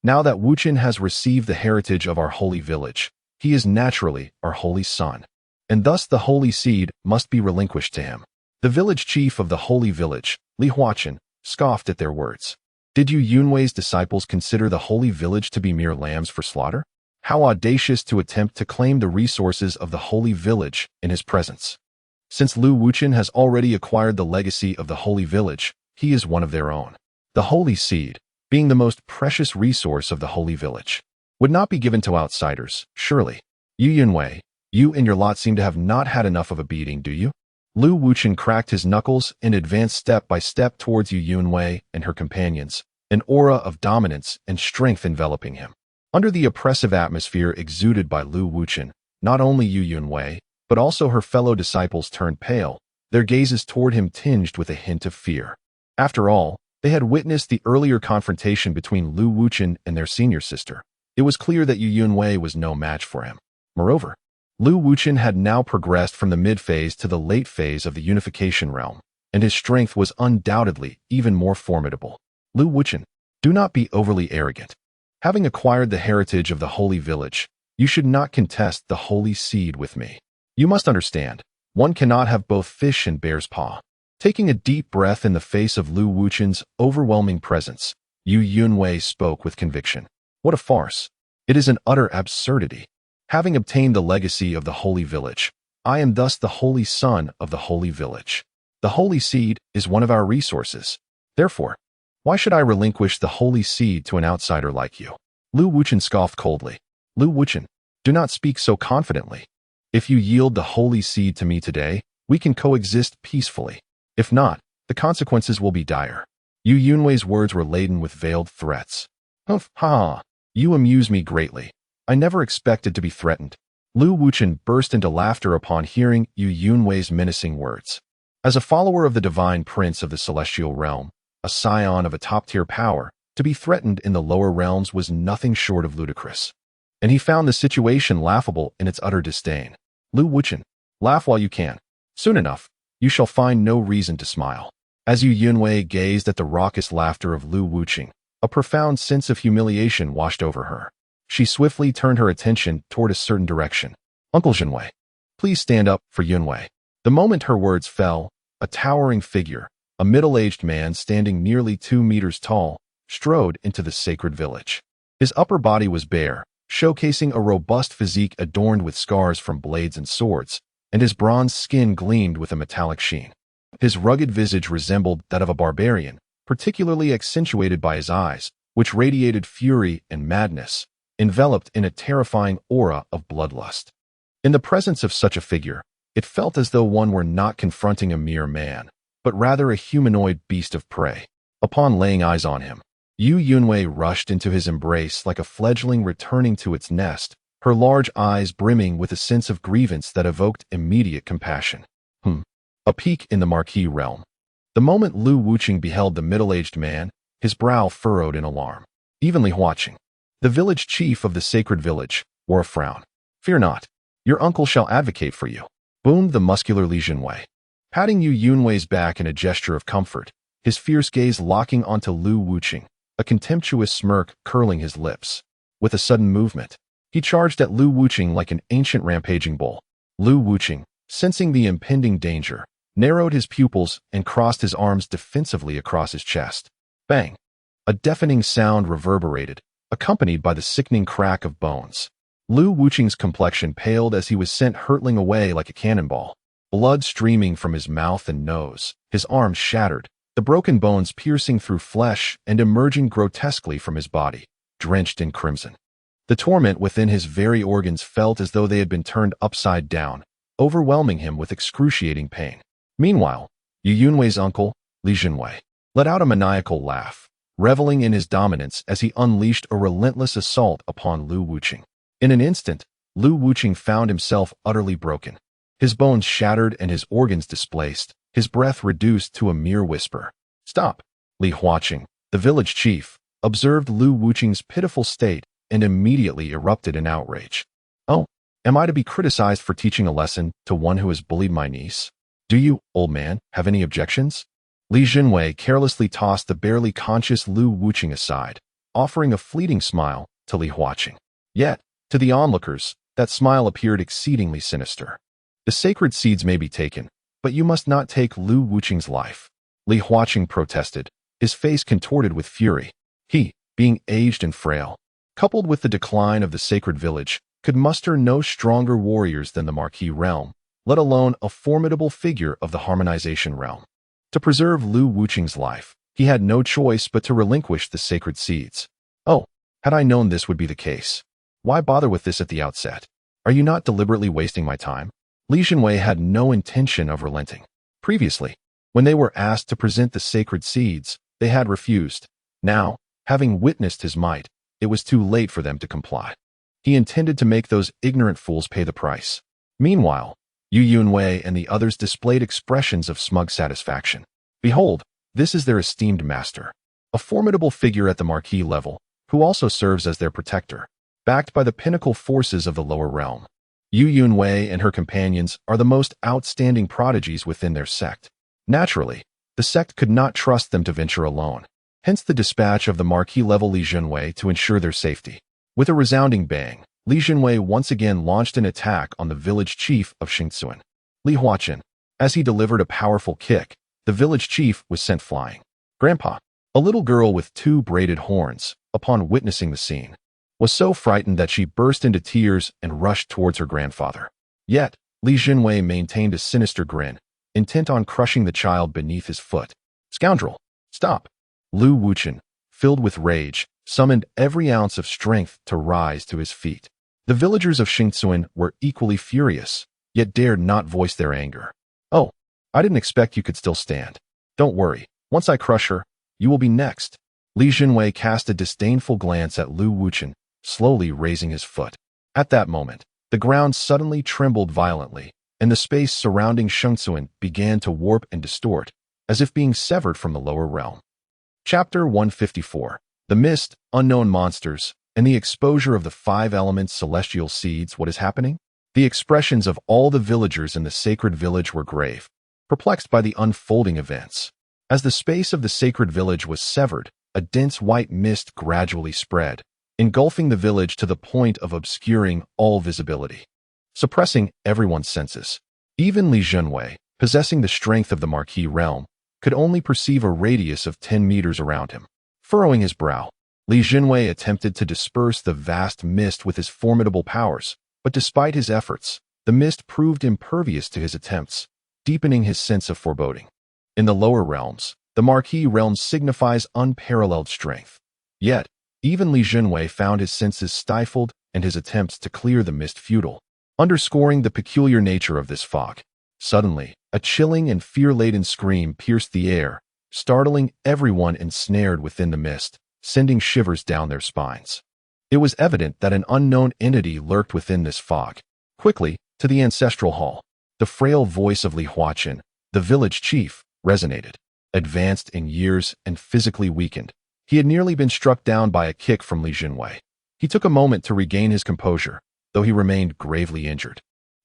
Now that Wuqing has received the heritage of our Holy Village, he is naturally our Holy Son, and thus the Holy Seed must be relinquished to him. The village chief of the Holy Village, Li Huaqin, scoffed at their words. Did Yu Yunwei's disciples consider the Holy Village to be mere lambs for slaughter? How audacious to attempt to claim the resources of the Holy Village in his presence. Since Lu Wuqing has already acquired the legacy of the Holy Village, he is one of their own. The Holy Seed, being the most precious resource of the Holy Village, would not be given to outsiders, surely. Yu Yunwei, you and your lot seem to have not had enough of a beating, do you? Lu Wuqing cracked his knuckles and advanced step by step towards Yu Yunwei and her companions, an aura of dominance and strength enveloping him. Under the oppressive atmosphere exuded by Lu Wuqing, not only Yu Yunwei, but also her fellow disciples turned pale, their gazes toward him tinged with a hint of fear. After all, they had witnessed the earlier confrontation between Lu Wuqing and their senior sister. It was clear that Yu Yunwei was no match for him. Moreover, Lu Wuqing had now progressed from the mid-phase to the late phase of the unification realm, and his strength was undoubtedly even more formidable. Lu Wuqing, do not be overly arrogant. Having acquired the heritage of the Holy Village, you should not contest the Holy Seed with me. You must understand, one cannot have both fish and bear's paw. Taking a deep breath in the face of Lu Wuqing's overwhelming presence, Yu Yunwei spoke with conviction. What a farce. It is an utter absurdity. Having obtained the legacy of the Holy Village, I am thus the Holy Son of the Holy Village. The Holy Seed is one of our resources. Therefore, why should I relinquish the Holy Seed to an outsider like you? Lu Wuqing scoffed coldly. Lu Wuqing, do not speak so confidently. If you yield the Holy Seed to me today, we can coexist peacefully. If not, the consequences will be dire. Yu Yunwei's words were laden with veiled threats. Ha! You amuse me greatly. I never expected to be threatened. Lu Wuchen burst into laughter upon hearing Yu Yunwei's menacing words. As a follower of the divine prince of the celestial realm, a scion of a top-tier power, to be threatened in the lower realms was nothing short of ludicrous. And he found the situation laughable in its utter disdain. Lu Wuchen, laugh while you can. Soon enough, you shall find no reason to smile. As Yu Yunwei gazed at the raucous laughter of Lu Wuchen, a profound sense of humiliation washed over her. She swiftly turned her attention toward a certain direction. Uncle Yunwei, please stand up for Yunwei. The moment her words fell, a towering figure, a middle-aged man standing nearly 2 meters tall, strode into the sacred village. His upper body was bare, showcasing a robust physique adorned with scars from blades and swords, and his bronze skin gleamed with a metallic sheen. His rugged visage resembled that of a barbarian, particularly accentuated by his eyes, which radiated fury and madness, enveloped in a terrifying aura of bloodlust. In the presence of such a figure, it felt as though one were not confronting a mere man, but rather a humanoid beast of prey. Upon laying eyes on him, Yu Yunwei rushed into his embrace like a fledgling returning to its nest, her large eyes brimming with a sense of grievance that evoked immediate compassion. A peak in the Marquis realm. The moment Lu Wuchen beheld the middle-aged man, his brow furrowed in alarm. Evenly watching, the village chief of the sacred village wore a frown. Fear not, your uncle shall advocate for you, boomed the muscular Li Yunwei, patting Yu Yunwei's back in a gesture of comfort, his fierce gaze locking onto Lu Wuchen, a contemptuous smirk curling his lips. With a sudden movement, he charged at Lu Wuchen like an ancient rampaging bull. Lu Wuchen, sensing the impending danger, narrowed his pupils and crossed his arms defensively across his chest. Bang! A deafening sound reverberated, accompanied by the sickening crack of bones. Lu Wuchen's complexion paled as he was sent hurtling away like a cannonball, blood streaming from his mouth and nose, his arms shattered, the broken bones piercing through flesh and emerging grotesquely from his body, drenched in crimson. The torment within his very organs felt as though they had been turned upside down, overwhelming him with excruciating pain. Meanwhile, Yu Yunwei's uncle, Li Yunwei, let out a maniacal laugh, reveling in his dominance as he unleashed a relentless assault upon Lu Wuchen. In an instant, Lu Wuchen found himself utterly broken. His bones shattered and his organs displaced, his breath reduced to a mere whisper. Stop! Li Huaqing, the village chief, observed Lu Wuchen's pitiful state and immediately erupted in outrage. Oh, am I to be criticized for teaching a lesson to one who has bullied my niece? Do you, old man, have any objections? Li Yunwei carelessly tossed the barely conscious Lu Wuchen aside, offering a fleeting smile to Li Huaqing. Yet, to the onlookers, that smile appeared exceedingly sinister. The sacred seeds may be taken, but you must not take Lu Wucheng's life. Li Huaqing protested, his face contorted with fury. He, being aged and frail, coupled with the decline of the sacred village, could muster no stronger warriors than the Marquis realm, let alone a formidable figure of the harmonization realm. To preserve Lu Wucheng's life, he had no choice but to relinquish the sacred seeds. Oh, had I known this would be the case. Why bother with this at the outset? Are you not deliberately wasting my time? Li Yunwei had no intention of relenting. Previously, when they were asked to present the sacred seeds, they had refused. Now, having witnessed his might, it was too late for them to comply. He intended to make those ignorant fools pay the price. Meanwhile, Yu Yunwei and the others displayed expressions of smug satisfaction. Behold, this is their esteemed master, a formidable figure at the Marquis level, who also serves as their protector, backed by the pinnacle forces of the lower realm. Yu Yunwei and her companions are the most outstanding prodigies within their sect. Naturally, the sect could not trust them to venture alone, hence the dispatch of the Marquis-level Li Yunwei to ensure their safety. With a resounding bang, Li Yunwei once again launched an attack on the village chief of Xingtsuan, Li Huaqing. As he delivered a powerful kick, the village chief was sent flying. Grandpa, a little girl with 2 braided horns, upon witnessing the scene, was so frightened that she burst into tears and rushed towards her grandfather. Yet, Li Yunwei maintained a sinister grin, intent on crushing the child beneath his foot. Scoundrel, stop! Lu Wuchen, filled with rage, summoned every ounce of strength to rise to his feet. The villagers of Xingtsuan were equally furious, yet dared not voice their anger. Oh, I didn't expect you could still stand. Don't worry, once I crush her, you will be next. Li Yunwei cast a disdainful glance at Lu Wuchen, slowly raising his foot. At that moment, The ground suddenly trembled violently, and the space surrounding Shengtsuan began to warp and distort, as if being severed from the lower realm. Chapter 154. The Mist, Unknown Monsters, and the Exposure of the Five Elements Celestial Seeds. What is happening? The expressions of all the villagers in the sacred village were grave, perplexed by the unfolding events. As the space of the sacred village was severed, a dense white mist gradually spread, engulfing the village to the point of obscuring all visibility, suppressing everyone's senses. Even Li Zhenwei, possessing the strength of the Marquis realm, could only perceive a radius of 10 meters around him. Furrowing his brow, Li Zhenwei attempted to disperse the vast mist with his formidable powers, but despite his efforts, the mist proved impervious to his attempts, deepening his sense of foreboding. In the lower realms, the Marquis realm signifies unparalleled strength. Yet, even Li Zhenwei found his senses stifled and his attempts to clear the mist futile, underscoring the peculiar nature of this fog. Suddenly, a chilling and fear-laden scream pierced the air, startling everyone ensnared within the mist, sending shivers down their spines. It was evident that an unknown entity lurked within this fog. Quickly, to the ancestral hall. The frail voice of Li Huaqin, the village chief, resonated. Advanced in years and physically weakened, he had nearly been struck down by a kick from Li Zhenwei. He took a moment to regain his composure, though he remained gravely injured.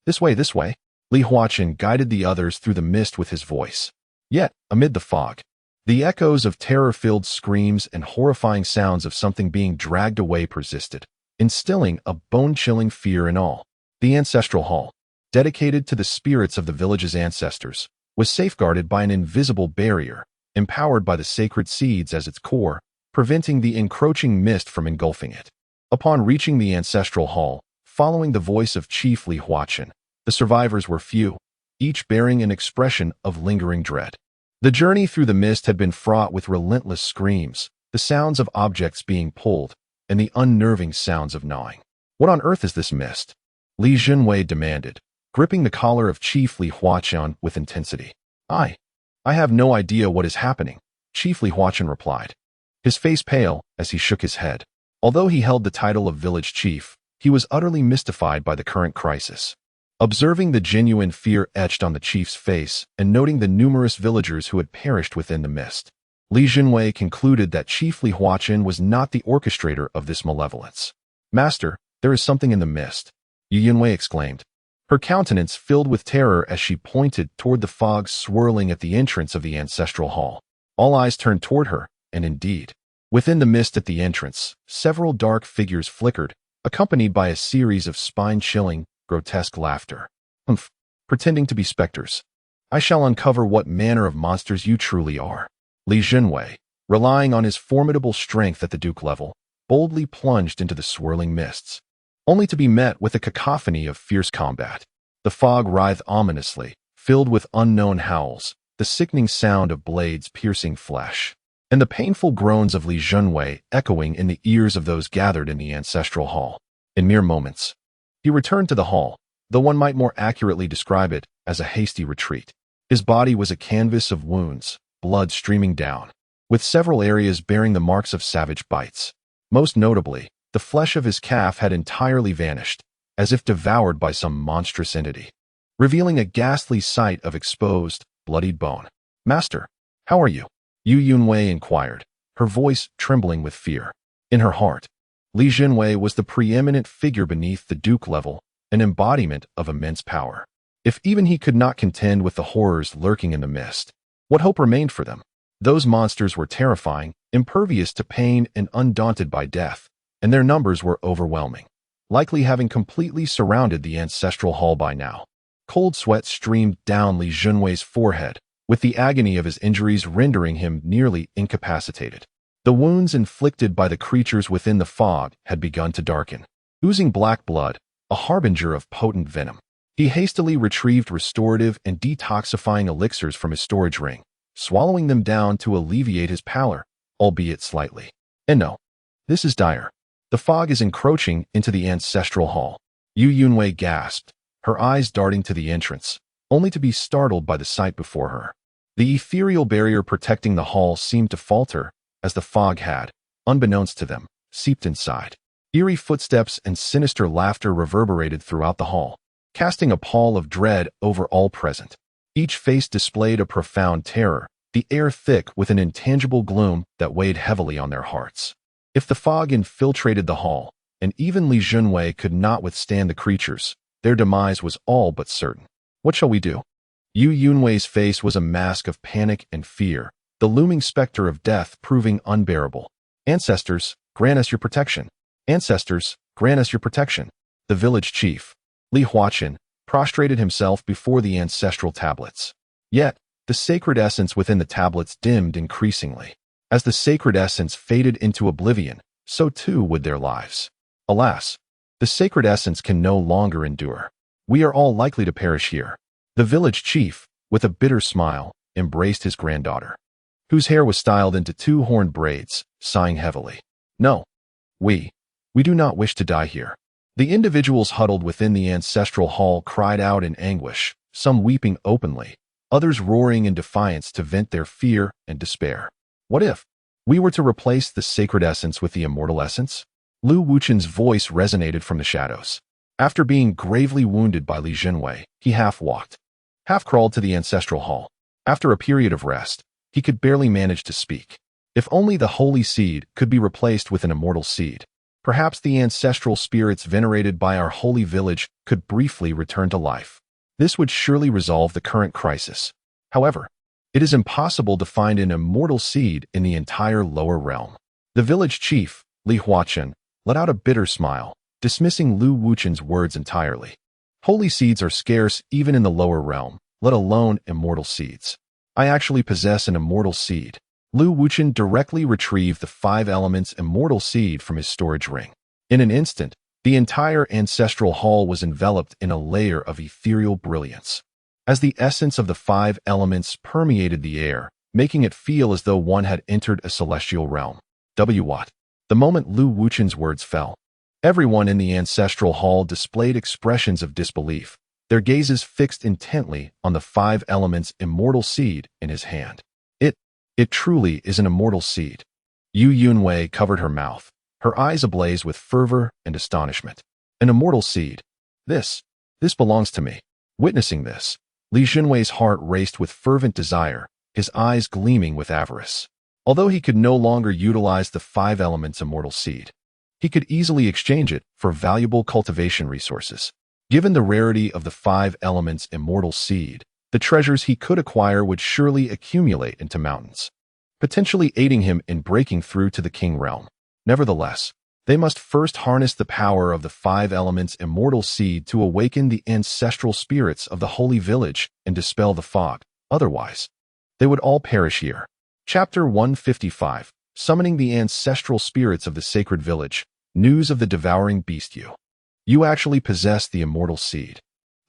This way, this way. Li Huaqin guided the others through the mist with his voice. Yet, amid the fog, the echoes of terror-filled screams and horrifying sounds of something being dragged away persisted, instilling a bone-chilling fear in all. The ancestral hall, dedicated to the spirits of the village's ancestors, was safeguarded by an invisible barrier, empowered by the sacred seeds as its core, preventing the encroaching mist from engulfing it. Upon reaching the ancestral hall, following the voice of Chief Li Huaqin, the survivors were few, each bearing an expression of lingering dread. The journey through the mist had been fraught with relentless screams, the sounds of objects being pulled, and the unnerving sounds of gnawing. What on earth is this mist? Li Zhenwei demanded, gripping the collar of Chief Li Huaqin with intensity. I have no idea what is happening, Chief Li Huaqin replied, his face pale as he shook his head. Although he held the title of village chief, he was utterly mystified by the current crisis. Observing the genuine fear etched on the chief's face and noting the numerous villagers who had perished within the mist, Li Zhenwei concluded that Chief Li Huaqin was not the orchestrator of this malevolence. Master, there is something in the mist, Yu Yunwei exclaimed, her countenance filled with terror as she pointed toward the fog swirling at the entrance of the ancestral hall. All eyes turned toward her, and indeed, within the mist at the entrance, several dark figures flickered, accompanied by a series of spine-chilling, grotesque laughter. Humph, pretending to be specters. I shall uncover what manner of monsters you truly are. Li Zhenwei, relying on his formidable strength at the duke level, boldly plunged into the swirling mists, only to be met with a cacophony of fierce combat. The fog writhed ominously, filled with unknown howls, the sickening sound of blades piercing flesh, and the painful groans of Li Zhenwei echoing in the ears of those gathered in the ancestral hall. In mere moments, he returned to the hall, though one might more accurately describe it as a hasty retreat. His body was a canvas of wounds, blood streaming down, with several areas bearing the marks of savage bites. Most notably, the flesh of his calf had entirely vanished, as if devoured by some monstrous entity, revealing a ghastly sight of exposed, bloodied bone. Master, how are you? Yu Yunwei inquired, her voice trembling with fear. In her heart, Li Zhenwei was the preeminent figure beneath the duke level, an embodiment of immense power. If even he could not contend with the horrors lurking in the mist, what hope remained for them? Those monsters were terrifying, impervious to pain and undaunted by death, and their numbers were overwhelming, likely having completely surrounded the ancestral hall by now. Cold sweat streamed down Li Zhenwei's forehead, with the agony of his injuries rendering him nearly incapacitated. The wounds inflicted by the creatures within the fog had begun to darken, oozing black blood, a harbinger of potent venom. He hastily retrieved restorative and detoxifying elixirs from his storage ring, swallowing them down to alleviate his pallor, albeit slightly. And no, this is dire. The fog is encroaching into the ancestral hall. Yu Yunwei gasped, her eyes darting to the entrance, only to be startled by the sight before her. The ethereal barrier protecting the hall seemed to falter, as the fog had, unbeknownst to them, seeped inside. Eerie footsteps and sinister laughter reverberated throughout the hall, casting a pall of dread over all present. Each face displayed a profound terror, the air thick with an intangible gloom that weighed heavily on their hearts. If the fog infiltrated the hall, and even Li Junwei could not withstand the creatures, their demise was all but certain. What shall we do? Yu Yunwei's face was a mask of panic and fear, the looming specter of death proving unbearable. Ancestors, grant us your protection. Ancestors, grant us your protection. The village chief, Li Huaqin, prostrated himself before the ancestral tablets. Yet, the sacred essence within the tablets dimmed increasingly. As the sacred essence faded into oblivion, so too would their lives. Alas, the sacred essence can no longer endure. We are all likely to perish here. The village chief, with a bitter smile, embraced his granddaughter, whose hair was styled into two horned braids, sighing heavily. No, we do not wish to die here. The individuals huddled within the ancestral hall cried out in anguish, some weeping openly, others roaring in defiance to vent their fear and despair. What if we were to replace the sacred essence with the immortal essence? Lu Wuchen's voice resonated from the shadows. After being gravely wounded by Li Junwei, he half-walked, half-crawled to the ancestral hall. After a period of rest, he could barely manage to speak. If only the holy seed could be replaced with an immortal seed, perhaps the ancestral spirits venerated by our holy village could briefly return to life. This would surely resolve the current crisis. However, it is impossible to find an immortal seed in the entire lower realm. The village chief, Li Huaqin, let out a bitter smile, dismissing Lu Wuchen's words entirely. Holy seeds are scarce even in the lower realm, let alone immortal seeds. I actually possess an immortal seed. Lu Wuchen directly retrieved the 5 elements immortal seed from his storage ring. In an instant, the entire ancestral hall was enveloped in a layer of ethereal brilliance. As the essence of the 5 elements permeated the air, making it feel as though one had entered a celestial realm. What? The moment Lu Wuchen's words fell, everyone in the ancestral hall displayed expressions of disbelief, their gazes fixed intently on the 5 elements immortal seed in his hand. It truly is an immortal seed. Yu Yunwei covered her mouth, her eyes ablaze with fervor and astonishment. An immortal seed. This belongs to me. Witnessing this, Li Junwei's heart raced with fervent desire, his eyes gleaming with avarice. Although he could no longer utilize the 5 elements immortal seed, he could easily exchange it for valuable cultivation resources. Given the rarity of the 5 elements immortal seed, the treasures he could acquire would surely accumulate into mountains, potentially aiding him in breaking through to the king realm. Nevertheless, they must first harness the power of the 5 elements immortal seed to awaken the ancestral spirits of the holy village and dispel the fog. Otherwise, they would all perish here. Chapter 155, Summoning the Ancestral Spirits of the Sacred Village. News of the Devouring Beast. You actually possess the immortal seed.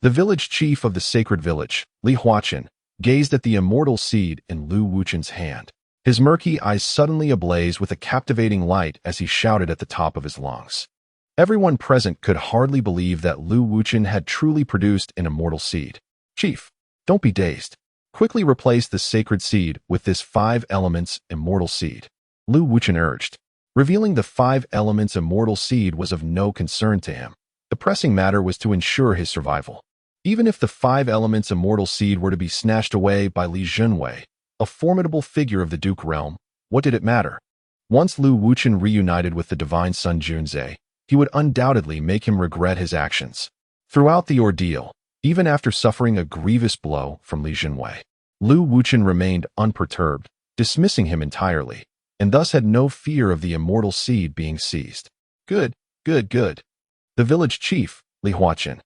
The village chief of the sacred village, Li Huaqin, gazed at the immortal seed in Lu Wuchen's hand. His murky eyes suddenly ablaze with a captivating light as he shouted at the top of his lungs. Everyone present could hardly believe that Lu Wuchen had truly produced an immortal seed. Chief, don't be dazed. Quickly replace the sacred seed with this 5 elements immortal seed, Lu Wuchen urged. Revealing the 5 elements immortal seed was of no concern to him. The pressing matter was to ensure his survival. Even if the 5 elements immortal seed were to be snatched away by Li Junwei, a formidable figure of the Duke realm, what did it matter? Once Lu Wuchen reunited with the divine son Junzai, he would undoubtedly make him regret his actions. Throughout the ordeal, even after suffering a grievous blow from Li Junwei, Lu Wuchen remained unperturbed, dismissing him entirely, and thus had no fear of the immortal seed being seized. Good. The village chief, Li Huaqin,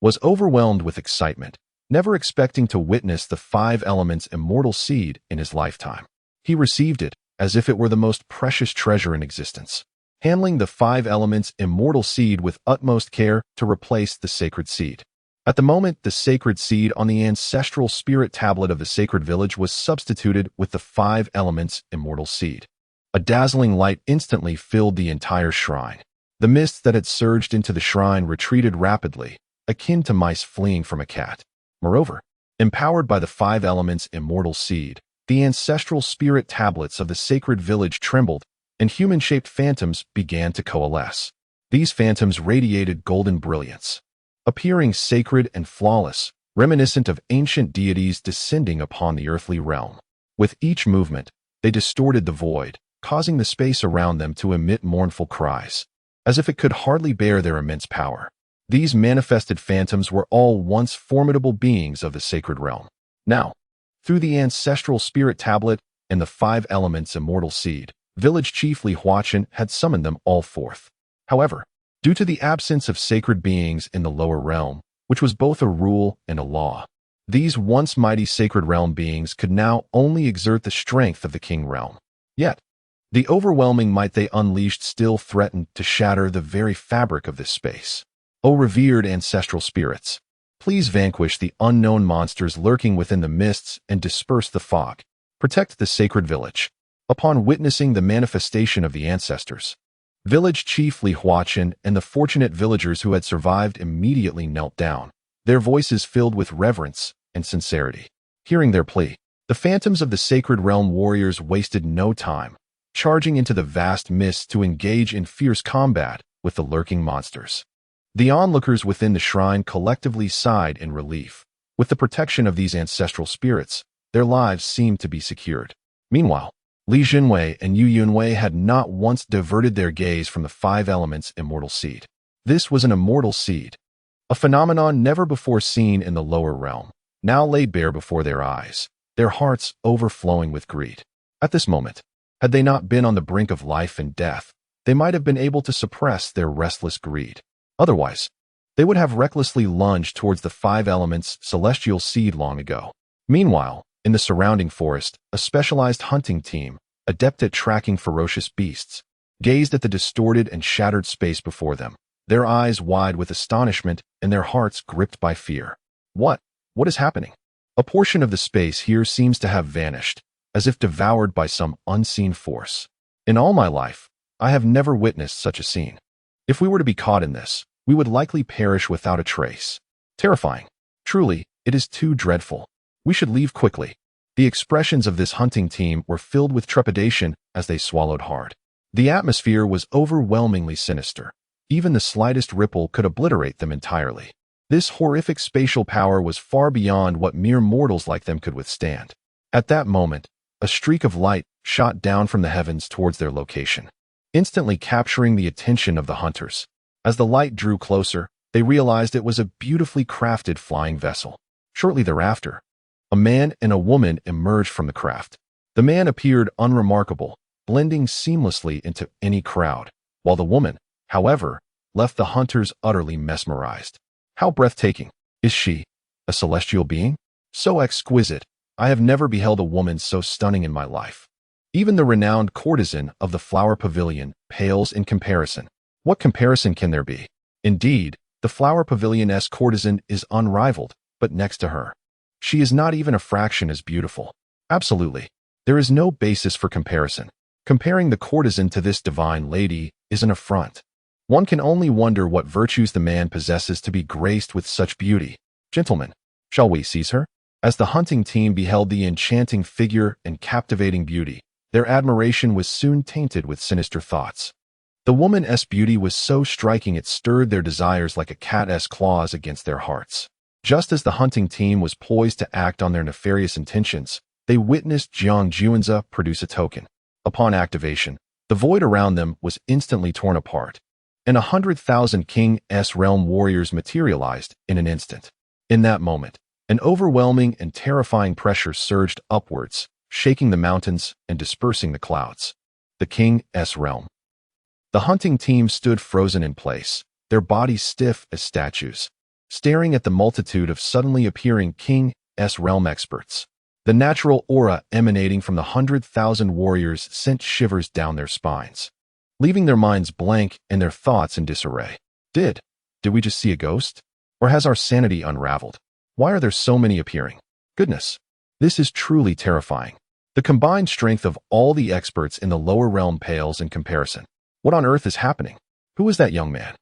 was overwhelmed with excitement, never expecting to witness the 5 elements immortal seed in his lifetime. He received it as if it were the most precious treasure in existence, handling the 5 elements immortal seed with utmost care to replace the sacred seed. At the moment, the sacred seed on the ancestral spirit tablet of the sacred village was substituted with the 5 elements immortal seed. A dazzling light instantly filled the entire shrine. The mist that had surged into the shrine retreated rapidly, akin to mice fleeing from a cat. Moreover, empowered by the 5 elements immortal seed, the ancestral spirit tablets of the sacred village trembled, and human-shaped phantoms began to coalesce. These phantoms radiated golden brilliance, appearing sacred and flawless, reminiscent of ancient deities descending upon the earthly realm. With each movement, they distorted the void, causing the space around them to emit mournful cries, as if it could hardly bear their immense power. These manifested phantoms were all once formidable beings of the sacred realm. Now, through the ancestral spirit tablet and the 5 elements immortal seed, village chief Li Huaqin had summoned them all forth. However, due to the absence of sacred beings in the lower realm, which was both a rule and a law, these once mighty sacred realm beings could now only exert the strength of the king realm. Yet, the overwhelming might they unleashed still threatened to shatter the very fabric of this space. O revered ancestral spirits, please vanquish the unknown monsters lurking within the mists and disperse the fog. Protect the sacred village. Upon witnessing the manifestation of the ancestors, village chief Li Huaqin and the fortunate villagers who had survived immediately knelt down, their voices filled with reverence and sincerity. Hearing their plea, the phantoms of the sacred realm warriors wasted no time, charging into the vast mists to engage in fierce combat with the lurking monsters. The onlookers within the shrine collectively sighed in relief. With the protection of these ancestral spirits, their lives seemed to be secured. Meanwhile, Li Jinwei and Yu Yunwei had not once diverted their gaze from the 5 elements immortal seed. This was an immortal seed, a phenomenon never before seen in the lower realm, now lay bare before their eyes, their hearts overflowing with greed. At this moment, had they not been on the brink of life and death, they might have been able to suppress their restless greed. Otherwise, they would have recklessly lunged towards the 5 elements celestial seed long ago. Meanwhile, in the surrounding forest, a specialized hunting team, adept at tracking ferocious beasts, gazed at the distorted and shattered space before them, their eyes wide with astonishment and their hearts gripped by fear. What is happening? A portion of the space here seems to have vanished, as if devoured by some unseen force. In all my life, I have never witnessed such a scene. If we were to be caught in this, we would likely perish without a trace. Terrifying. Truly, it is too dreadful. We should leave quickly. The expressions of this hunting team were filled with trepidation as they swallowed hard. The atmosphere was overwhelmingly sinister. Even the slightest ripple could obliterate them entirely. This horrific spatial power was far beyond what mere mortals like them could withstand. At that moment, a streak of light shot down from the heavens towards their location, instantly capturing the attention of the hunters. As the light drew closer, they realized it was a beautifully crafted flying vessel. Shortly thereafter, a man and a woman emerged from the craft. The man appeared unremarkable, blending seamlessly into any crowd, while the woman, however, left the hunters utterly mesmerized. How breathtaking! Is she a celestial being? So exquisite, I have never beheld a woman so stunning in my life. Even the renowned courtesan of the flower pavilion pales in comparison. What comparison can there be? Indeed, the flower pavilion's courtesan is unrivaled, but next to her, she is not even a fraction as beautiful. Absolutely. There is no basis for comparison. Comparing the courtesan to this divine lady is an affront. One can only wonder what virtues the man possesses to be graced with such beauty. Gentlemen, shall we seize her? As the hunting team beheld the enchanting figure and captivating beauty, their admiration was soon tainted with sinister thoughts. The woman's beauty was so striking it stirred their desires like a cat's claws against their hearts. Just as the hunting team was poised to act on their nefarious intentions, they witnessed Jiang Juanza produce a token. Upon activation, the void around them was instantly torn apart, and 100,000 King's realm warriors materialized in an instant. In that moment, an overwhelming and terrifying pressure surged upwards, shaking the mountains and dispersing the clouds. The King's realm. The hunting team stood frozen in place, their bodies stiff as statues, staring at the multitude of suddenly appearing King's realm experts. The natural aura emanating from the 100,000 warriors sent shivers down their spines, leaving their minds blank and their thoughts in disarray. Did we just see a ghost? Or has our sanity unraveled? Why are there so many appearing? Goodness, this is truly terrifying. The combined strength of all the experts in the lower realm pales in comparison. What on earth is happening? Who is that young man?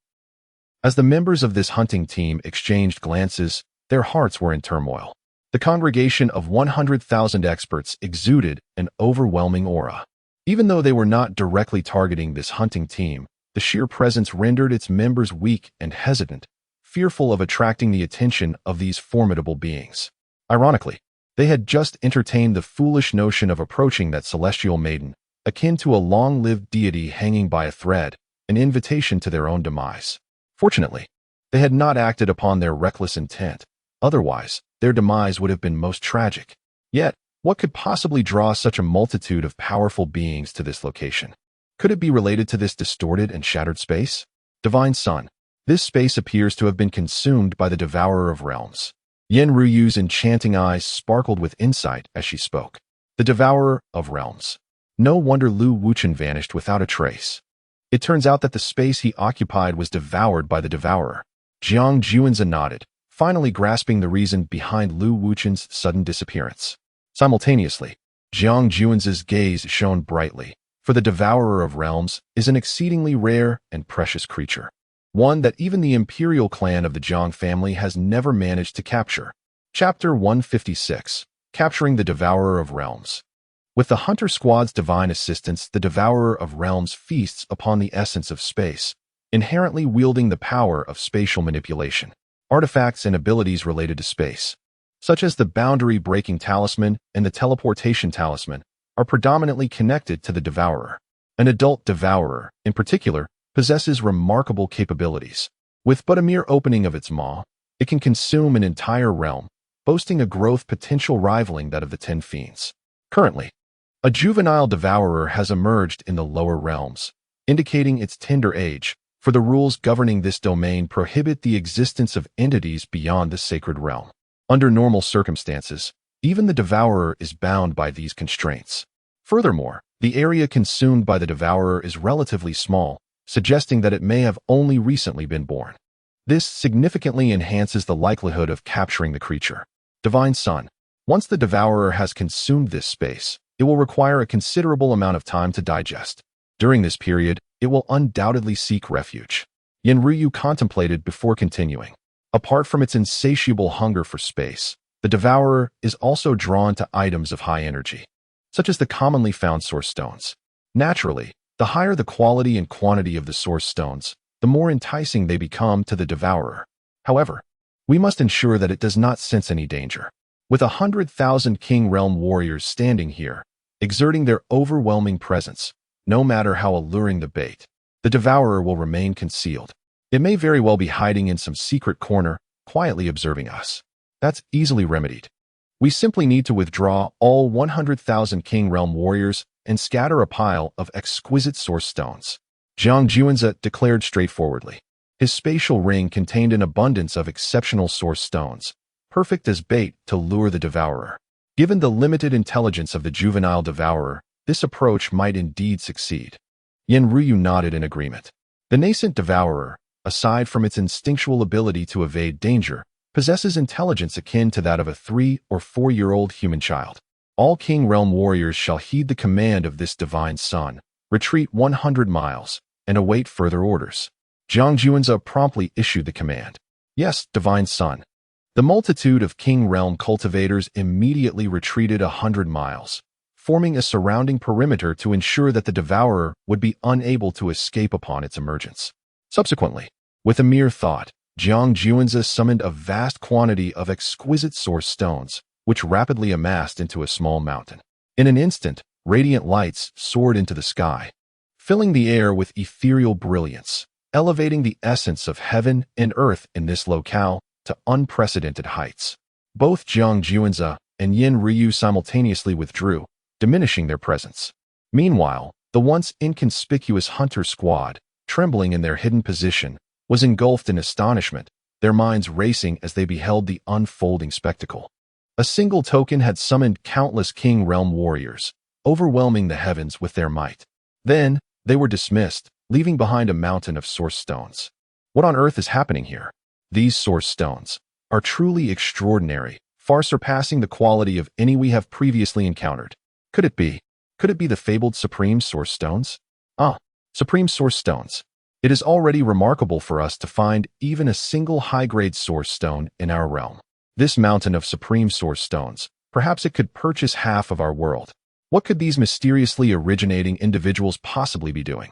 As the members of this hunting team exchanged glances, their hearts were in turmoil. The congregation of 100,000 experts exuded an overwhelming aura. Even though they were not directly targeting this hunting team, The sheer presence rendered its members weak and hesitant, fearful of attracting the attention of these formidable beings. Ironically, they had just entertained the foolish notion of approaching that celestial maiden, akin to a long-lived deity hanging by a thread, an invitation to their own demise. Fortunately, they had not acted upon their reckless intent. Otherwise, their demise would have been most tragic. Yet, what could possibly draw such a multitude of powerful beings to this location? Could it be related to this distorted and shattered space? Divine Sun. This space appears to have been consumed by the Devourer of Realms. Yen Ruyu's enchanting eyes sparkled with insight as she spoke. The Devourer of Realms. No wonder Lu Wuchen vanished without a trace. It turns out that the space he occupied was devoured by the Devourer. Jiang Juanza nodded, finally grasping the reason behind Lu Wuchen's sudden disappearance. Simultaneously, Jiang Juanza's gaze shone brightly, for the Devourer of Realms is an exceedingly rare and precious creature. One that even the Imperial clan of the Jiang family has never managed to capture. Chapter 156. Capturing the Devourer of Realms. With the Hunter Squad's divine assistance, the Devourer of Realms feasts upon the essence of space, inherently wielding the power of spatial manipulation. Artifacts and abilities related to space, such as the Boundary-Breaking Talisman and the Teleportation Talisman, are predominantly connected to the Devourer. An adult Devourer, in particular, possesses remarkable capabilities. With but a mere opening of its maw, it can consume an entire realm, boasting a growth potential rivaling that of the 10 Fiends. Currently, a juvenile Devourer has emerged in the lower realms, indicating its tender age, for the rules governing this domain prohibit the existence of entities beyond the sacred realm. Under normal circumstances, even the Devourer is bound by these constraints. Furthermore, the area consumed by the Devourer is relatively small, suggesting that it may have only recently been born. This significantly enhances the likelihood of capturing the creature. Divine Sun. Once the Devourer has consumed this space, it will require a considerable amount of time to digest. During this period, it will undoubtedly seek refuge. Yen Ryu contemplated before continuing. Apart from its insatiable hunger for space, the Devourer is also drawn to items of high energy, such as the commonly found Source Stones. Naturally, the higher the quality and quantity of the Source Stones, the more enticing they become to the Devourer. However, we must ensure that it does not sense any danger. With 100,000 King Realm warriors standing here, exerting their overwhelming presence, no matter how alluring the bait, the Devourer will remain concealed. It may very well be hiding in some secret corner, quietly observing us. That's easily remedied. We simply need to withdraw all 100,000 King Realm warriors and scatter a pile of exquisite Source Stones. Jiang Juanza declared straightforwardly. His spatial ring contained an abundance of exceptional Source Stones, perfect as bait to lure the Devourer. Given the limited intelligence of the juvenile Devourer, this approach might indeed succeed. Yen Ryu nodded in agreement. The nascent Devourer, aside from its instinctual ability to evade danger, possesses intelligence akin to that of a 3- or 4-year-old human child. All King Realm warriors shall heed the command of this Divine Sun, retreat 100 miles, and await further orders. Jiang Juanza promptly issued the command. Yes, Divine Sun. The multitude of King Realm cultivators immediately retreated 100 miles, forming a surrounding perimeter to ensure that the Devourer would be unable to escape upon its emergence. Subsequently, with a mere thought, Jiang Juanza summoned a vast quantity of exquisite Source Stones, which rapidly amassed into a small mountain. In an instant, radiant lights soared into the sky, filling the air with ethereal brilliance, elevating the essence of heaven and earth in this locale to unprecedented heights. Both Jiang Juanza and Yen Ryu simultaneously withdrew, diminishing their presence. Meanwhile, the once inconspicuous Hunter Squad, trembling in their hidden position, was engulfed in astonishment, their minds racing as they beheld the unfolding spectacle. A single token had summoned countless King Realm warriors, overwhelming the heavens with their might. Then, they were dismissed, leaving behind a mountain of Source Stones. What on earth is happening here? These Source Stones are truly extraordinary, far surpassing the quality of any we have previously encountered. Could it be the fabled Supreme Source Stones? Supreme Source Stones. It is already remarkable for us to find even a single high-grade Source Stone in our realm. This mountain of Supreme Source Stones, perhaps it could purchase half of our world. What could these mysteriously originating individuals possibly be doing?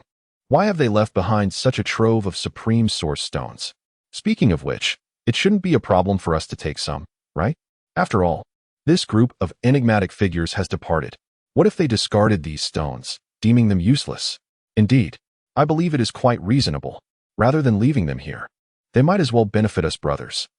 Why have they left behind such a trove of supreme source stones? Speaking of which, it shouldn't be a problem for us to take some, right? After all, this group of enigmatic figures has departed. What if they discarded these stones, deeming them useless? Indeed, I believe it is quite reasonable. Rather than leaving them here, they might as well benefit us brothers.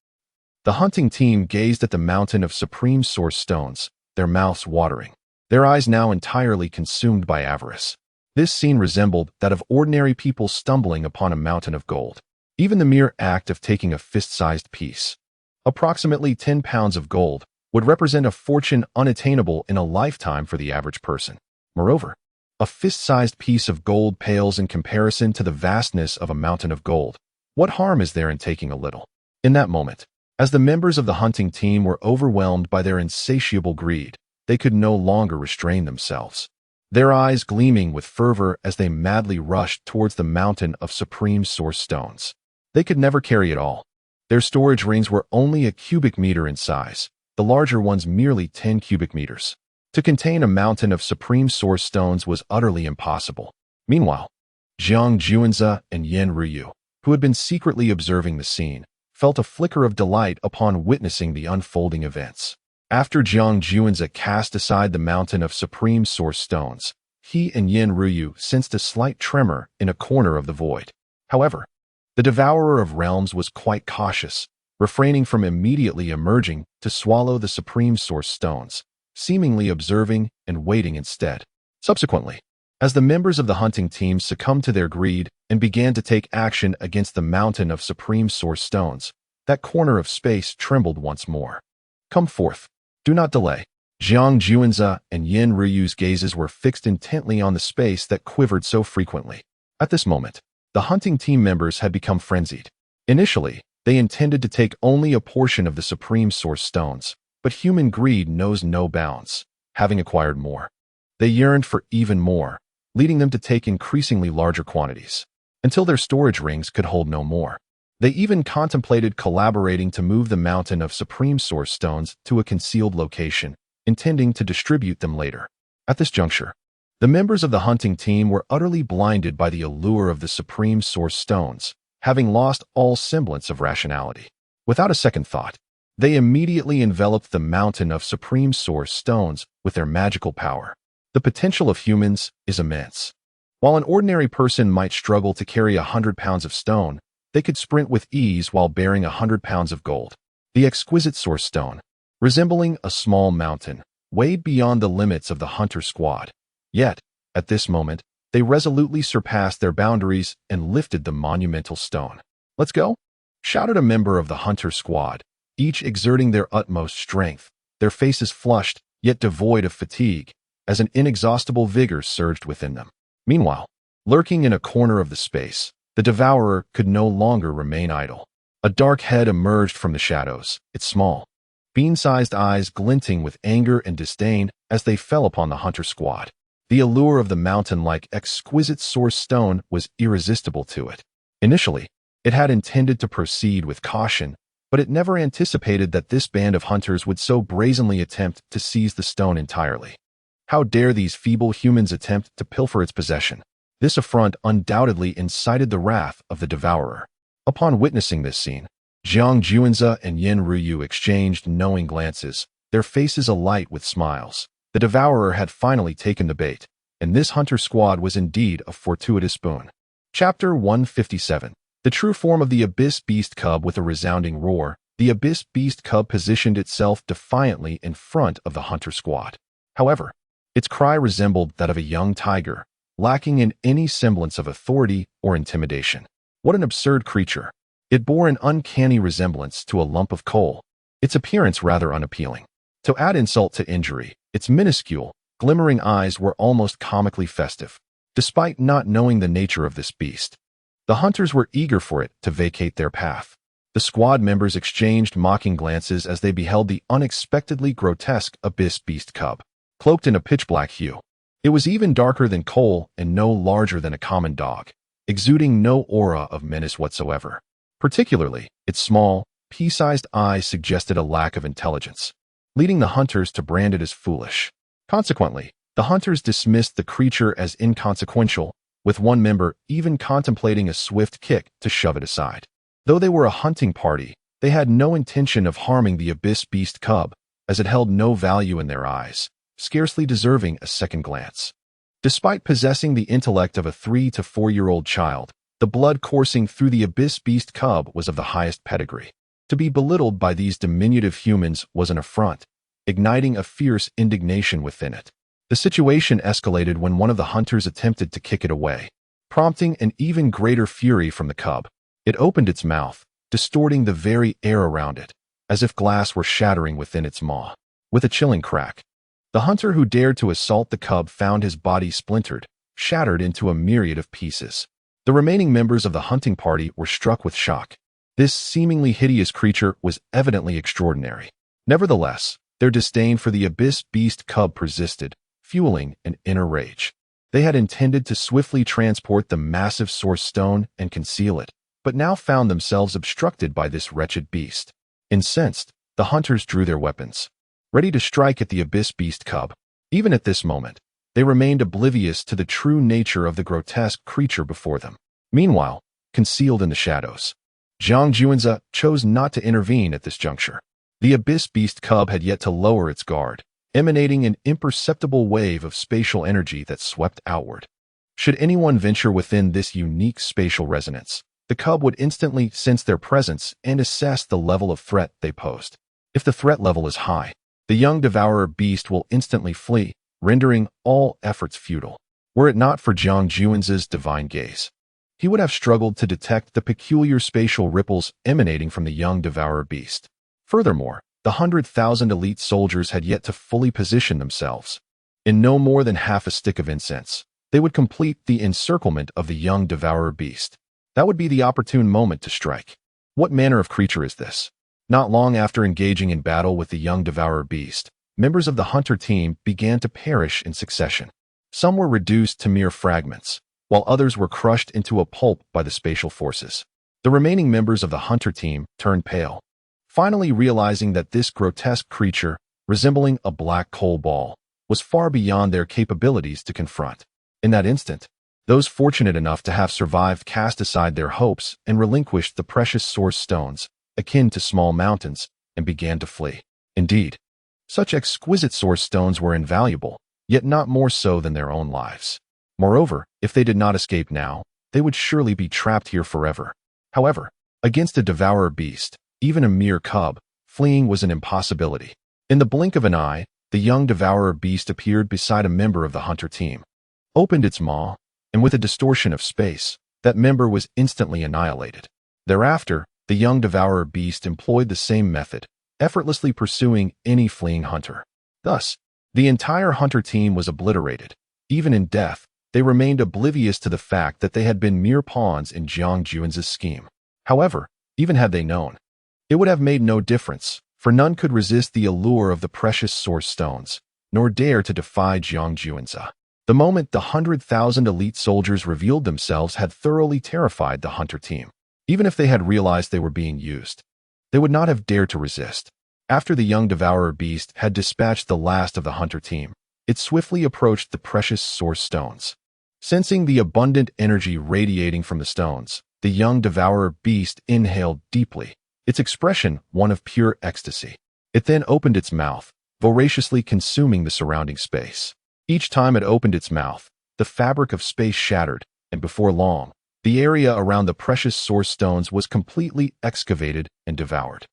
The hunting team gazed at the mountain of supreme source stones, their mouths watering, their eyes now entirely consumed by avarice. This scene resembled that of ordinary people stumbling upon a mountain of gold. Even the mere act of taking a fist-sized piece, approximately 10 pounds of gold, would represent a fortune unattainable in a lifetime for the average person. Moreover, a fist-sized piece of gold pales in comparison to the vastness of a mountain of gold. What harm is there in taking a little? In that moment, as the members of the hunting team were overwhelmed by their insatiable greed, they could no longer restrain themselves. Their eyes gleaming with fervor as they madly rushed towards the mountain of supreme source stones. They could never carry it all. Their storage rings were only a cubic meter in size, the larger ones merely 10 cubic meters. To contain a mountain of supreme source stones was utterly impossible. Meanwhile, Jiang Juanze and Yen Ruyu, who had been secretly observing the scene, felt a flicker of delight upon witnessing the unfolding events. After Jiang Juanze cast aside the mountain of supreme source stones, he and Yen Ruyu sensed a slight tremor in a corner of the void. However, the Devourer of Realms was quite cautious, refraining from immediately emerging to swallow the supreme source stones, seemingly observing and waiting instead. Subsequently, as the members of the hunting team succumbed to their greed and began to take action against the mountain of supreme source stones, that corner of space trembled once more. Come forth. Do not delay. Jiang Juanze and Yen Ruyu's gazes were fixed intently on the space that quivered so frequently. At this moment, the hunting team members had become frenzied. Initially, they intended to take only a portion of the supreme source stones, but human greed knows no bounds. Having acquired more, they yearned for even more, leading them to take increasingly larger quantities, until their storage rings could hold no more. They even contemplated collaborating to move the mountain of supreme source stones to a concealed location, intending to distribute them later. At this juncture, the members of the hunting team were utterly blinded by the allure of the supreme source stones, having lost all semblance of rationality. Without a second thought, they immediately enveloped the mountain of supreme source stones with their magical power. The potential of humans is immense. While an ordinary person might struggle to carry 100 pounds of stone, they could sprint with ease while bearing 100 pounds of gold. The exquisite source stone, resembling a small mountain, weighed beyond the limits of the hunter squad. Yet, at this moment, they resolutely surpassed their boundaries and lifted the monumental stone. "Let's go!" shouted a member of the hunter squad, each exerting their utmost strength, their faces flushed, yet devoid of fatigue, as an inexhaustible vigor surged within them. Meanwhile, lurking in a corner of the space, the devourer could no longer remain idle. A dark head emerged from the shadows, its small, bean-sized eyes glinting with anger and disdain as they fell upon the hunter squad. The allure of the mountain-like exquisite source stone was irresistible to it. Initially, it had intended to proceed with caution, but it never anticipated that this band of hunters would so brazenly attempt to seize the stone entirely. How dare these feeble humans attempt to pilfer its possession? This affront undoubtedly incited the wrath of the devourer. Upon witnessing this scene, Jiang Juanze and Yen Ruyu exchanged knowing glances, their faces alight with smiles. The devourer had finally taken the bait, and this hunter squad was indeed a fortuitous boon. Chapter 157. The true form of the Abyss Beast Cub. With a resounding roar, the Abyss Beast Cub positioned itself defiantly in front of the hunter squad. However, its cry resembled that of a young tiger, lacking in any semblance of authority or intimidation. What an absurd creature! It bore an uncanny resemblance to a lump of coal, its appearance rather unappealing. To add insult to injury, its minuscule, glimmering eyes were almost comically festive. Despite not knowing the nature of this beast, the hunters were eager for it to vacate their path. The squad members exchanged mocking glances as they beheld the unexpectedly grotesque Abyss Beast Cub, cloaked in a pitch-black hue. It was even darker than coal and no larger than a common dog, exuding no aura of menace whatsoever. Particularly, its small, pea-sized eyes suggested a lack of intelligence, leading the hunters to brand it as foolish. Consequently, the hunters dismissed the creature as inconsequential with one member even contemplating a swift kick to shove it aside. Though they were a hunting party, they had no intention of harming the abyss beast cub, as it held no value in their eyes, scarcely deserving a second glance. Despite possessing the intellect of a 3 to 4-year-old child, the blood coursing through the abyss beast cub was of the highest pedigree. To be belittled by these diminutive humans was an affront, igniting a fierce indignation within it. The situation escalated when one of the hunters attempted to kick it away, prompting an even greater fury from the cub. It opened its mouth, distorting the very air around it, as if glass were shattering within its maw. With a chilling crack, the hunter who dared to assault the cub found his body splintered, shattered into a myriad of pieces. The remaining members of the hunting party were struck with shock. This seemingly hideous creature was evidently extraordinary. Nevertheless, their disdain for the abyss beast cub persisted, fueling an inner rage. They had intended to swiftly transport the massive source stone and conceal it, but now found themselves obstructed by this wretched beast. Incensed, the hunters drew their weapons, ready to strike at the abyss beast cub. Even at this moment, they remained oblivious to the true nature of the grotesque creature before them. Meanwhile, concealed in the shadows, Zhang Juanzi chose not to intervene at this juncture. The abyss beast cub had yet to lower its guard, emanating an imperceptible wave of spatial energy that swept outward. Should anyone venture within this unique spatial resonance, the cub would instantly sense their presence and assess the level of threat they posed. If the threat level is high, the young devourer beast will instantly flee, rendering all efforts futile. Were it not for Zhang Juanzi's divine gaze, he would have struggled to detect the peculiar spatial ripples emanating from the young devourer beast. Furthermore, the 100,000 elite soldiers had yet to fully position themselves. In no more than half a stick of incense, they would complete the encirclement of the young devourer beast. That would be the opportune moment to strike. What manner of creature is this? Not long after engaging in battle with the young devourer beast, members of the hunter team began to perish in succession. Some were reduced to mere fragments, while others were crushed into a pulp by the spatial forces. The remaining members of the hunter team turned pale, finally realizing that this grotesque creature, resembling a black coal ball, was far beyond their capabilities to confront. In that instant, those fortunate enough to have survived cast aside their hopes and relinquished the precious source stones, akin to small mountains, and began to flee. Indeed, such exquisite source stones were invaluable, yet not more so than their own lives. Moreover, if they did not escape now, they would surely be trapped here forever. However, against a devourer beast, even a mere cub, fleeing was an impossibility. In the blink of an eye, the young devourer beast appeared beside a member of the hunter team, opened its maw, and with a distortion of space, that member was instantly annihilated. Thereafter, the young devourer beast employed the same method, effortlessly pursuing any fleeing hunter. Thus, the entire hunter team was obliterated. Even in death, they remained oblivious to the fact that they had been mere pawns in Zhang Juanzi's scheme. However, even had they known, it would have made no difference, for none could resist the allure of the precious source stones, nor dare to defy Zhang Juanzi. The moment the 100,000 elite soldiers revealed themselves had thoroughly terrified the hunter team. Even if they had realized they were being used, they would not have dared to resist. After the young devourer beast had dispatched the last of the hunter team, it swiftly approached the precious source stones. Sensing the abundant energy radiating from the stones, the young devourer beast inhaled deeply, its expression one of pure ecstasy. It then opened its mouth, voraciously consuming the surrounding space. Each time it opened its mouth, the fabric of space shattered, and before long, the area around the precious source stones was completely excavated and devoured.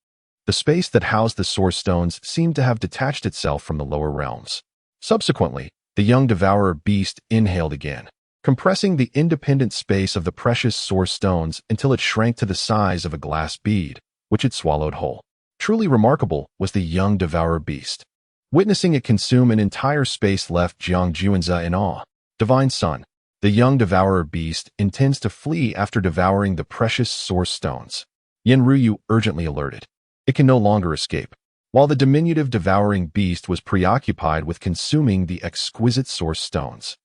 The space that housed the source stones seemed to have detached itself from the lower realms. Subsequently, the young devourer beast inhaled again, compressing the independent space of the precious source stones until it shrank to the size of a glass bead, which it swallowed whole. Truly remarkable was the young devourer beast. Witnessing it consume an entire space left Zhang Juanzi in awe. Divine Son, the young devourer beast intends to flee after devouring the precious source stones. Yen Ruyu urgently alerted. It can no longer escape. While the diminutive devouring beast was preoccupied with consuming the exquisite source stones,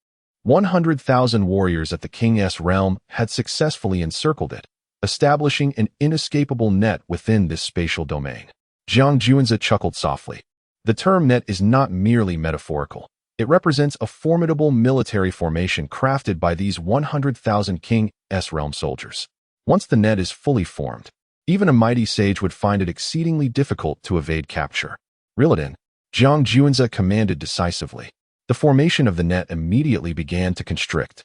100,000 warriors at the King's realm had successfully encircled it, establishing an inescapable net within this spatial domain. Zhang Juanzi chuckled softly. The term net is not merely metaphorical. It represents a formidable military formation crafted by these 100,000 King S realm soldiers. Once the net is fully formed, even a mighty sage would find it exceedingly difficult to evade capture. Reel it in, Jiang Juanzi commanded decisively. The formation of the net immediately began to constrict.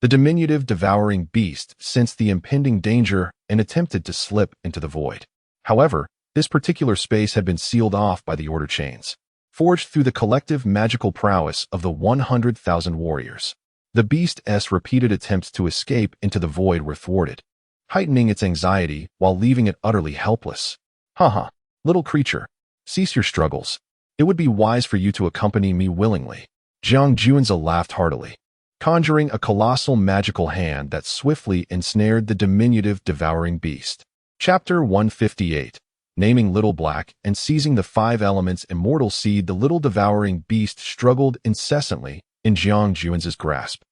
The diminutive devouring beast sensed the impending danger and attempted to slip into the void. However, this particular space had been sealed off by the order chains, forged through the collective magical prowess of the 100,000 warriors. The beast's repeated attempts to escape into the void were thwarted, heightening its anxiety while leaving it utterly helpless. Haha, little creature, cease your struggles. It would be wise for you to accompany me willingly. Jiang Juanzi laughed heartily, conjuring a colossal magical hand that swiftly ensnared the diminutive devouring beast. Chapter 158. Naming Little Black and seizing the 5 elements immortal seed. The little devouring beast struggled incessantly in Jiang Juanzi's grasp,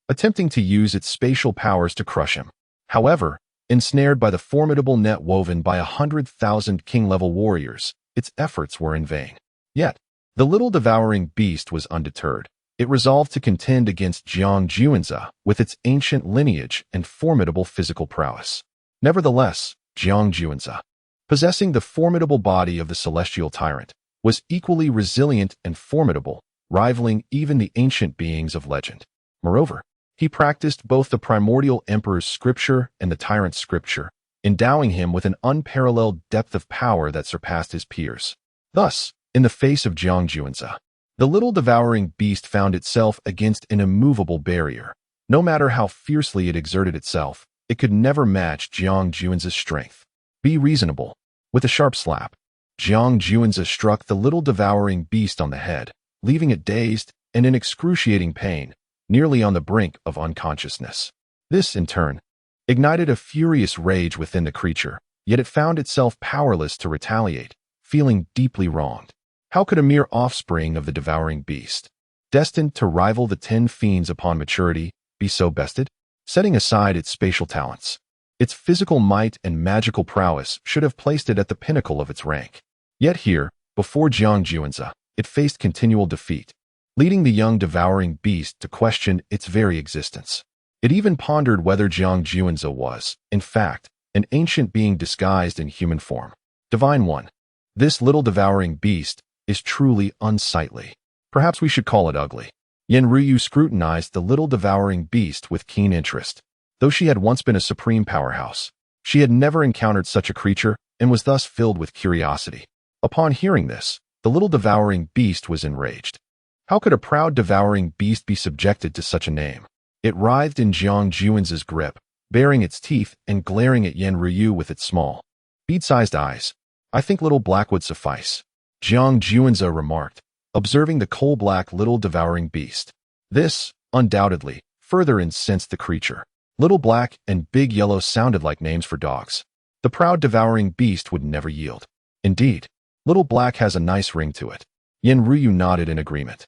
attempting to use its spatial powers to crush him. However, ensnared by the formidable net woven by 100,000 king-level warriors, its efforts were in vain. Yet, the little devouring beast was undeterred. It resolved to contend against Jiang Juanzi with its ancient lineage and formidable physical prowess. Nevertheless, Jiang Juanzi, possessing the formidable body of the celestial tyrant, was equally resilient and formidable, rivaling even the ancient beings of legend. Moreover, he practiced both the primordial emperor's scripture and the tyrant's scripture, endowing him with an unparalleled depth of power that surpassed his peers. Thus, in the face of Jiang Juanzi, the little devouring beast found itself against an immovable barrier. No matter how fiercely it exerted itself, it could never match Jiang Juanzi's strength. Be reasonable. With a sharp slap, Jiang Juanzi struck the little devouring beast on the head, leaving it dazed and in excruciating pain, nearly on the brink of unconsciousness. This, in turn, ignited a furious rage within the creature, yet it found itself powerless to retaliate, feeling deeply wronged. How could a mere offspring of the devouring beast, destined to rival the 10 fiends upon maturity, be so bested? Setting aside its spatial talents, its physical might and magical prowess should have placed it at the pinnacle of its rank. Yet here, before Jiang Juanzi, it faced continual defeat, leading the young devouring beast to question its very existence. It even pondered whether Jiang Juanzi was, in fact, an ancient being disguised in human form. Divine One, this little devouring beast is truly unsightly. Perhaps we should call it ugly. Yenryu scrutinized the little devouring beast with keen interest. Though she had once been a supreme powerhouse, she had never encountered such a creature and was thus filled with curiosity. Upon hearing this, the little devouring beast was enraged. How could a proud devouring beast be subjected to such a name? It writhed in Jiang Juanzi's grip, baring its teeth and glaring at Yenryu with its small, bead-sized eyes. I think Little Black would suffice, Jiang Juanzi remarked, observing the coal-black little devouring beast. This, undoubtedly, further incensed the creature. Little Black and Big Yellow sounded like names for dogs. The proud devouring beast would never yield. Indeed, Little Black has a nice ring to it. Yenryu nodded in agreement.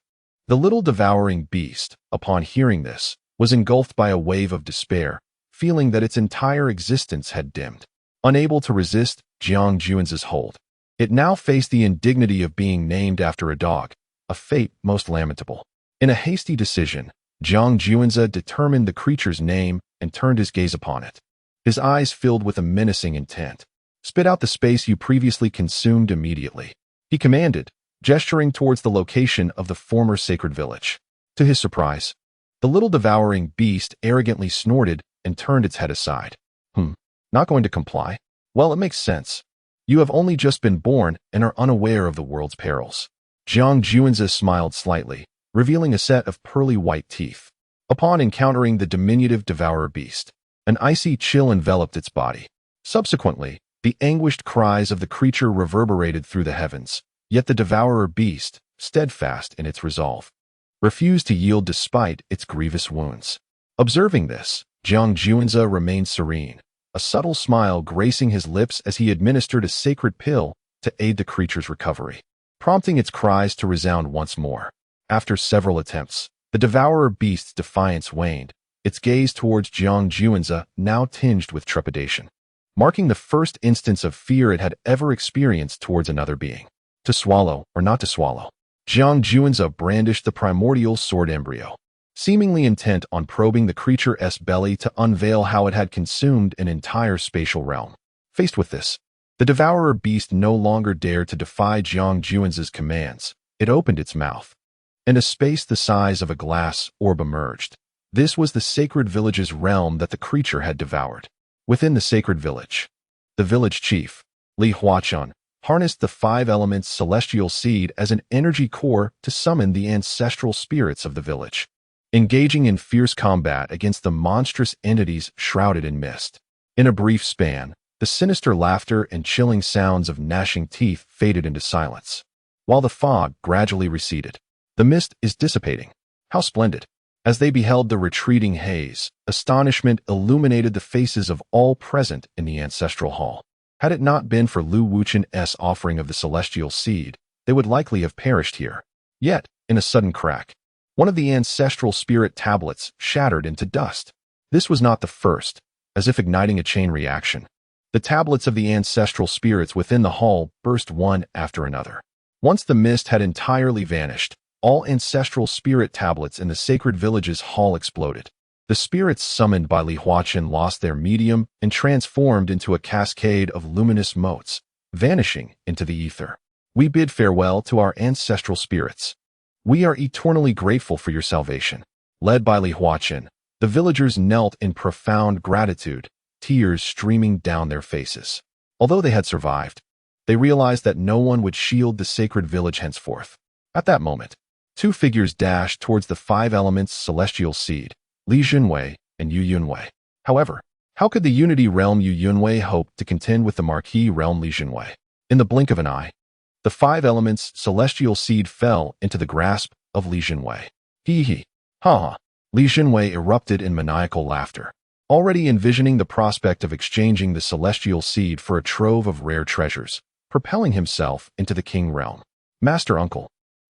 The little devouring beast, upon hearing this, was engulfed by a wave of despair, feeling that its entire existence had dimmed. Unable to resist Jiang Juanzi's hold, it now faced the indignity of being named after a dog, a fate most lamentable. In a hasty decision, Jiang Juanzi determined the creature's name and turned his gaze upon it. His eyes filled with a menacing intent. Spit out the space you previously consumed immediately, he commanded, gesturing towards the location of the former sacred village. To his surprise, the little devouring beast arrogantly snorted and turned its head aside. Not going to comply? Well, it makes sense. You have only just been born and are unaware of the world's perils. Jiang Juanzi smiled slightly, revealing a set of pearly white teeth. Upon encountering the diminutive devourer beast, an icy chill enveloped its body. Subsequently, the anguished cries of the creature reverberated through the heavens, yet the devourer beast, steadfast in its resolve, refused to yield despite its grievous wounds. Observing this, Jiang Juanzi remained serene, a subtle smile gracing his lips as he administered a sacred pill to aid the creature's recovery, prompting its cries to resound once more. After several attempts, the devourer beast's defiance waned, its gaze towards Jiang Juanzi now tinged with trepidation, marking the first instance of fear it had ever experienced towards another being. To swallow or not to swallow? Jiang Juanza brandished the primordial sword embryo, seemingly intent on probing the creature's belly to unveil how it had consumed an entire spatial realm. Faced with this, the devourer beast no longer dared to defy Jiang Juanza's commands. It opened its mouth, and a space the size of a glass orb emerged. This was the sacred village's realm that the creature had devoured. Within the sacred village, the village chief, Li Huachan, harnessed the 5 elements celestial seed as an energy core to summon the ancestral spirits of the village, engaging in fierce combat against the monstrous entities shrouded in mist. In a brief span, the sinister laughter and chilling sounds of gnashing teeth faded into silence, while the fog gradually receded. The mist is dissipating. How splendid! As they beheld the retreating haze, astonishment illuminated the faces of all present in the ancestral hall. Had it not been for Lu Wuchen's offering of the celestial seed, they would likely have perished here. Yet, in a sudden crack, one of the ancestral spirit tablets shattered into dust. This was not the first, as if igniting a chain reaction. The tablets of the ancestral spirits within the hall burst one after another. Once the mist had entirely vanished, all ancestral spirit tablets in the sacred village's hall exploded. The spirits summoned by Li Huachan lost their medium and transformed into a cascade of luminous motes, vanishing into the ether. We bid farewell to our ancestral spirits. We are eternally grateful for your salvation. Led by Li Huachan, the villagers knelt in profound gratitude, tears streaming down their faces. Although they had survived, they realized that no one would shield the sacred village henceforth. At that moment, 2 figures dashed towards the 5 elements celestial seed, Li Junwei and Yu Yunwei. However, how could the Unity Realm Yu Yunwei hope to contend with the Marquis Realm Li Junwei? In the blink of an eye, the 5 elements celestial seed fell into the grasp of Li Junwei. Hee hee. Ha ha. Li Junwei erupted in maniacal laughter, already envisioning the prospect of exchanging the celestial seed for a trove of rare treasures, propelling himself into the King Realm. Master Uncle,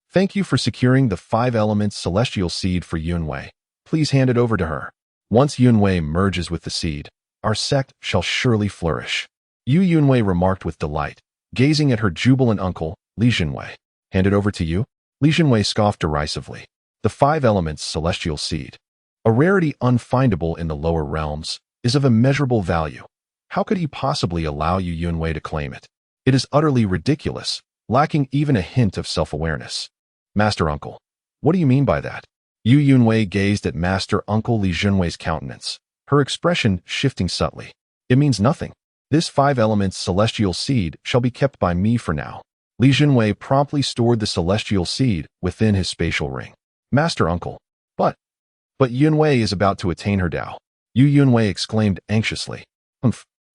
thank you for securing the 5 elements celestial seed for Yunwei. Please hand it over to her. Once Yunwei merges with the seed, our sect shall surely flourish. Yu Yunwei remarked with delight, gazing at her jubilant uncle, Li Junwei. Hand it over to you? Li Junwei scoffed derisively. The 5 elements celestial seed, a rarity unfindable in the lower realms, is of immeasurable value. How could he possibly allow Yu Yunwei to claim it? It is utterly ridiculous, lacking even a hint of self-awareness. Master Uncle, what do you mean by that? Yu Yunwei gazed at Master Uncle Li Junwei's countenance, her expression shifting subtly. It means nothing. This 5 elements celestial seed shall be kept by me for now. Li Junwei promptly stored the celestial seed within his spatial ring. Master Uncle, but Yunwei is about to attain her Tao. Yu Yunwei exclaimed anxiously.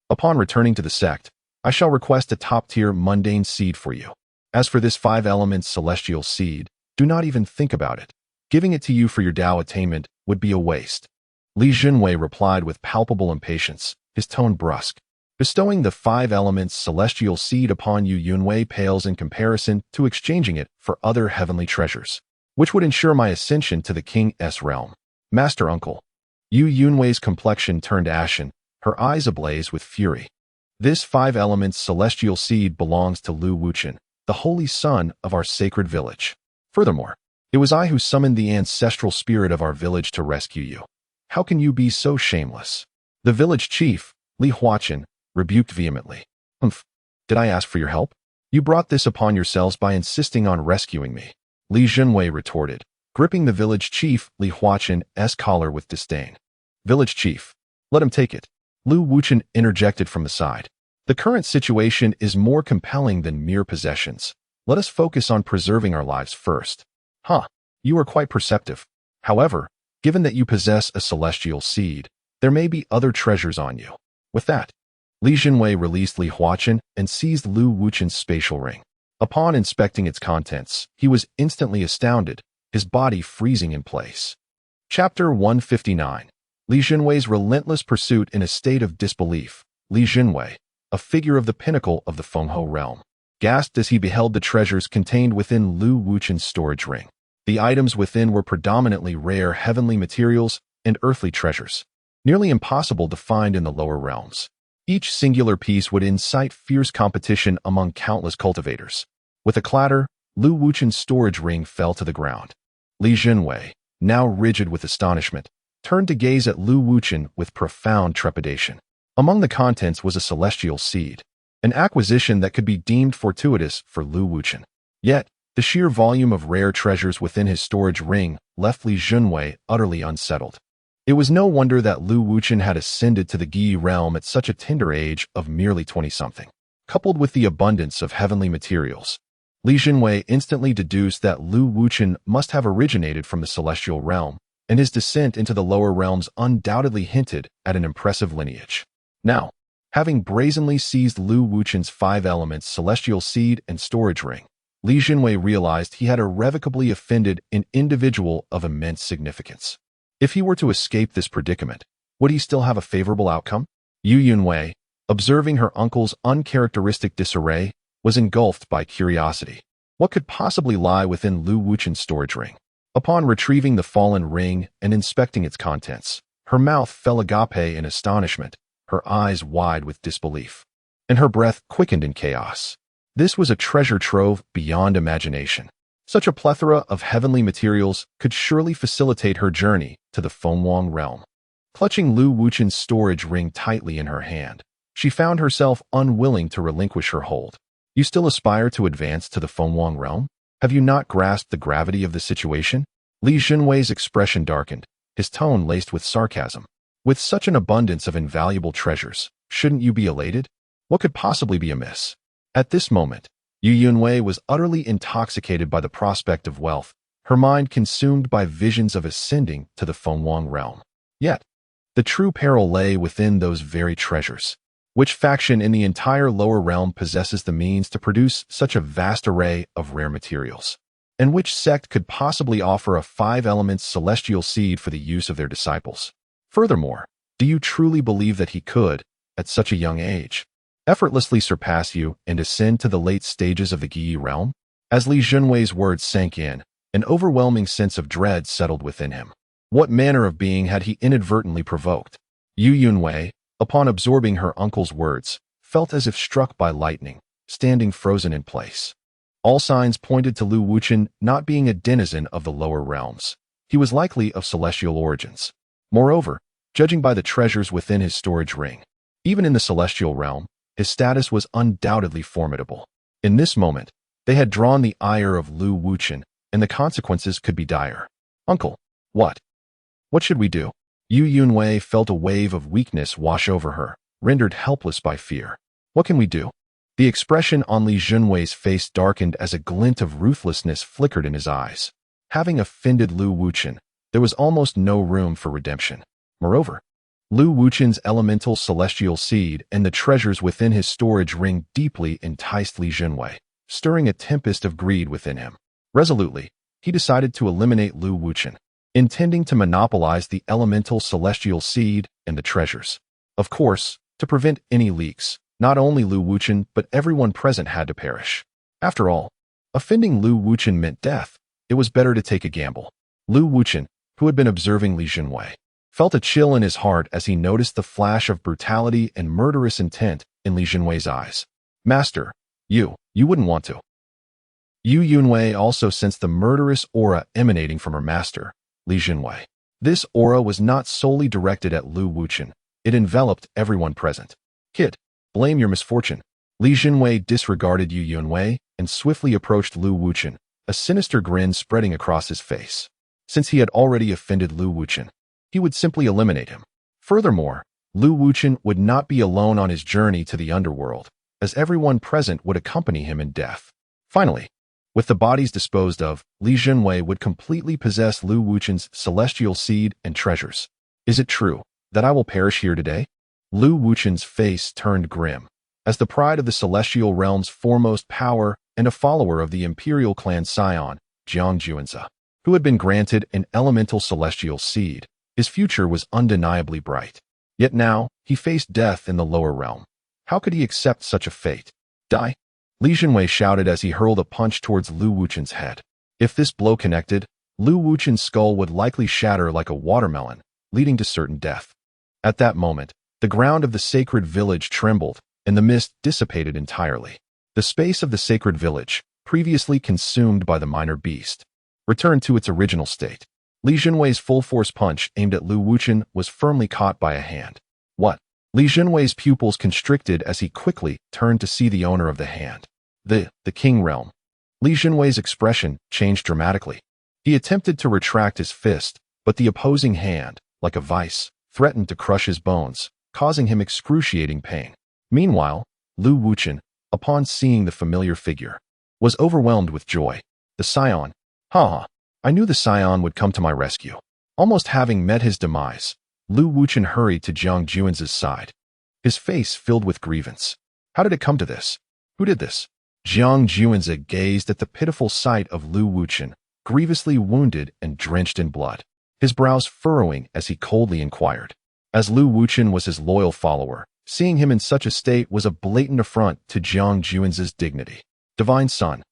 Upon returning to the sect, I shall request a top-tier mundane seed for you. As for this 5 elements celestial seed, do not even think about it. Giving it to you for your Tao attainment would be a waste. Li Junwei replied with palpable impatience, his tone brusque. Bestowing the 5 elements celestial seed upon Yu Yunwei pales in comparison to exchanging it for other heavenly treasures, which would ensure my ascension to the King's realm. Master Uncle. Yu Yunwei's complexion turned ashen, her eyes ablaze with fury. This 5 elements celestial seed belongs to Lu Wuchen, the holy son of our sacred village. Furthermore, it was I who summoned the ancestral spirit of our village to rescue you. How can you be so shameless? The village chief, Li Huachan, rebuked vehemently. Did I ask for your help? You brought this upon yourselves by insisting on rescuing me. Li Junwei retorted, gripping the village chief Li Huachan's collar with disdain. Village chief, let him take it. Lu Wuchen interjected from the side. The current situation is more compelling than mere possessions. Let us focus on preserving our lives first. You are quite perceptive. However, given that you possess a celestial seed, there may be other treasures on you. With that, Li Junwei released Li Huachan and seized Lu Wuchen's spatial ring. Upon inspecting its contents, he was instantly astounded, his body freezing in place. Chapter 159. Li Junwei's relentless pursuit. In a state of disbelief, Li Junwei, a figure of the pinnacle of the Fenghe realm, gasped as he beheld the treasures contained within Lu Wuchen's storage ring. The items within were predominantly rare heavenly materials and earthly treasures, nearly impossible to find in the lower realms. Each singular piece would incite fierce competition among countless cultivators. With a clatter, Lu Wuchen's storage ring fell to the ground. Li Junwei, now rigid with astonishment, turned to gaze at Lu Wuchen with profound trepidation. Among the contents was a celestial seed, an acquisition that could be deemed fortuitous for Lu Wuchen. Yet, the sheer volume of rare treasures within his storage ring left Li Junwei utterly unsettled. It was no wonder that Lu Wuchen had ascended to the Gi realm at such a tender age of merely 20-something. Coupled with the abundance of heavenly materials, Li Junwei instantly deduced that Lu Wuchen must have originated from the celestial realm, and his descent into the lower realms undoubtedly hinted at an impressive lineage. Now, having brazenly seized Lu Wuchen's 5 elements celestial seed and storage ring, Li Junwei realized he had irrevocably offended an individual of immense significance. If he were to escape this predicament, would he still have a favorable outcome? Yu Yunwei, observing her uncle's uncharacteristic disarray, was engulfed by curiosity. What could possibly lie within Lu Wuchen's storage ring? Upon retrieving the fallen ring and inspecting its contents, her mouth fell agape in astonishment, her eyes wide with disbelief, and her breath quickened in chaos. This was a treasure trove beyond imagination. Such a plethora of heavenly materials could surely facilitate her journey to the Fengwang realm. Clutching Lu Wuchen's storage ring tightly in her hand, she found herself unwilling to relinquish her hold. You still aspire to advance to the Fengwang realm? Have you not grasped the gravity of the situation? Li Junwei's expression darkened, his tone laced with sarcasm. With such an abundance of invaluable treasures, shouldn't you be elated? What could possibly be amiss? At this moment, Yu Yunwei was utterly intoxicated by the prospect of wealth, her mind consumed by visions of ascending to the Fengwang realm. Yet, the true peril lay within those very treasures. Which faction in the entire lower realm possesses the means to produce such a vast array of rare materials? And which sect could possibly offer a 5 elements celestial seed for the use of their disciples? Furthermore, do you truly believe that he could, at such a young age, effortlessly surpass you and ascend to the late stages of the Gi realm? As Li Junwei's words sank in, an overwhelming sense of dread settled within him. What manner of being had he inadvertently provoked? Yu Yunwei, upon absorbing her uncle's words, felt as if struck by lightning, standing frozen in place. All signs pointed to Lu Wuchen not being a denizen of the lower realms. He was likely of celestial origins. Moreover, judging by the treasures within his storage ring, even in the celestial realm, his status was undoubtedly formidable. In this moment, they had drawn the ire of Lu Wuchen, and the consequences could be dire. Uncle, what? What should we do? Yu Yunwei felt a wave of weakness wash over her, rendered helpless by fear. What can we do? The expression on Li Junwei's face darkened as a glint of ruthlessness flickered in his eyes. Having offended Lu Wuchen, there was almost no room for redemption. Moreover, Lu Wuchen's elemental celestial seed and the treasures within his storage ring deeply enticed Li Junwei, stirring a tempest of greed within him. Resolutely, he decided to eliminate Lu Wuchen, intending to monopolize the elemental celestial seed and the treasures. Of course, to prevent any leaks, not only Lu Wuchen but everyone present had to perish. After all, offending Lu Wuchen meant death. It was better to take a gamble. Lu Wuchen, who had been observing Li Junwei, felt a chill in his heart as he noticed the flash of brutality and murderous intent in Li Junwei's eyes. Master, you wouldn't want to. Yu Yunwei also sensed the murderous aura emanating from her master, Li Junwei. This aura was not solely directed at Lu Wuchen. It enveloped everyone present. Kid, blame your misfortune. Li Junwei disregarded Yu Yunwei and swiftly approached Lu Wuchen, a sinister grin spreading across his face. Since he had already offended Lu Wuchen, he would simply eliminate him. Furthermore, Lu Wuchen would not be alone on his journey to the underworld, as everyone present would accompany him in death. Finally, with the bodies disposed of, Li Junwei would completely possess Lu Wuchen's celestial seed and treasures. Is it true that I will perish here today? Lu Wuchen's face turned grim. As the pride of the celestial realm's foremost power and a follower of the Imperial clan scion, Jiang Juanzi, who had been granted an elemental celestial seed, his future was undeniably bright. Yet now, he faced death in the lower realm. How could he accept such a fate? Die? Li Junwei shouted as he hurled a punch towards Lu Wuchen's head. If this blow connected, Lu Wuchen's skull would likely shatter like a watermelon, leading to certain death. At that moment, the ground of the sacred village trembled, and the mist dissipated entirely. The space of the sacred village, previously consumed by the minor beast, returned to its original state. Li Junwei's full-force punch aimed at Lu Wuchen was firmly caught by a hand. What? Li Junwei's pupils constricted as he quickly turned to see the owner of the hand. The King Realm. Li Junwei's expression changed dramatically. He attempted to retract his fist, but the opposing hand, like a vice, threatened to crush his bones, causing him excruciating pain. Meanwhile, Lu Wuchen, upon seeing the familiar figure, was overwhelmed with joy. The Scion. Ha! I knew the Scion would come to my rescue. Almost having met his demise, Lu Wuchen hurried to Jiang Juan's side, his face filled with grievance. How did it come to this? Who did this? Jiang Juanza gazed at the pitiful sight of Lu Wuchen, grievously wounded and drenched in blood, his brows furrowing as he coldly inquired. As Lu Wuchen was his loyal follower, seeing him in such a state was a blatant affront to Jiang Juanza's dignity. Divine Son,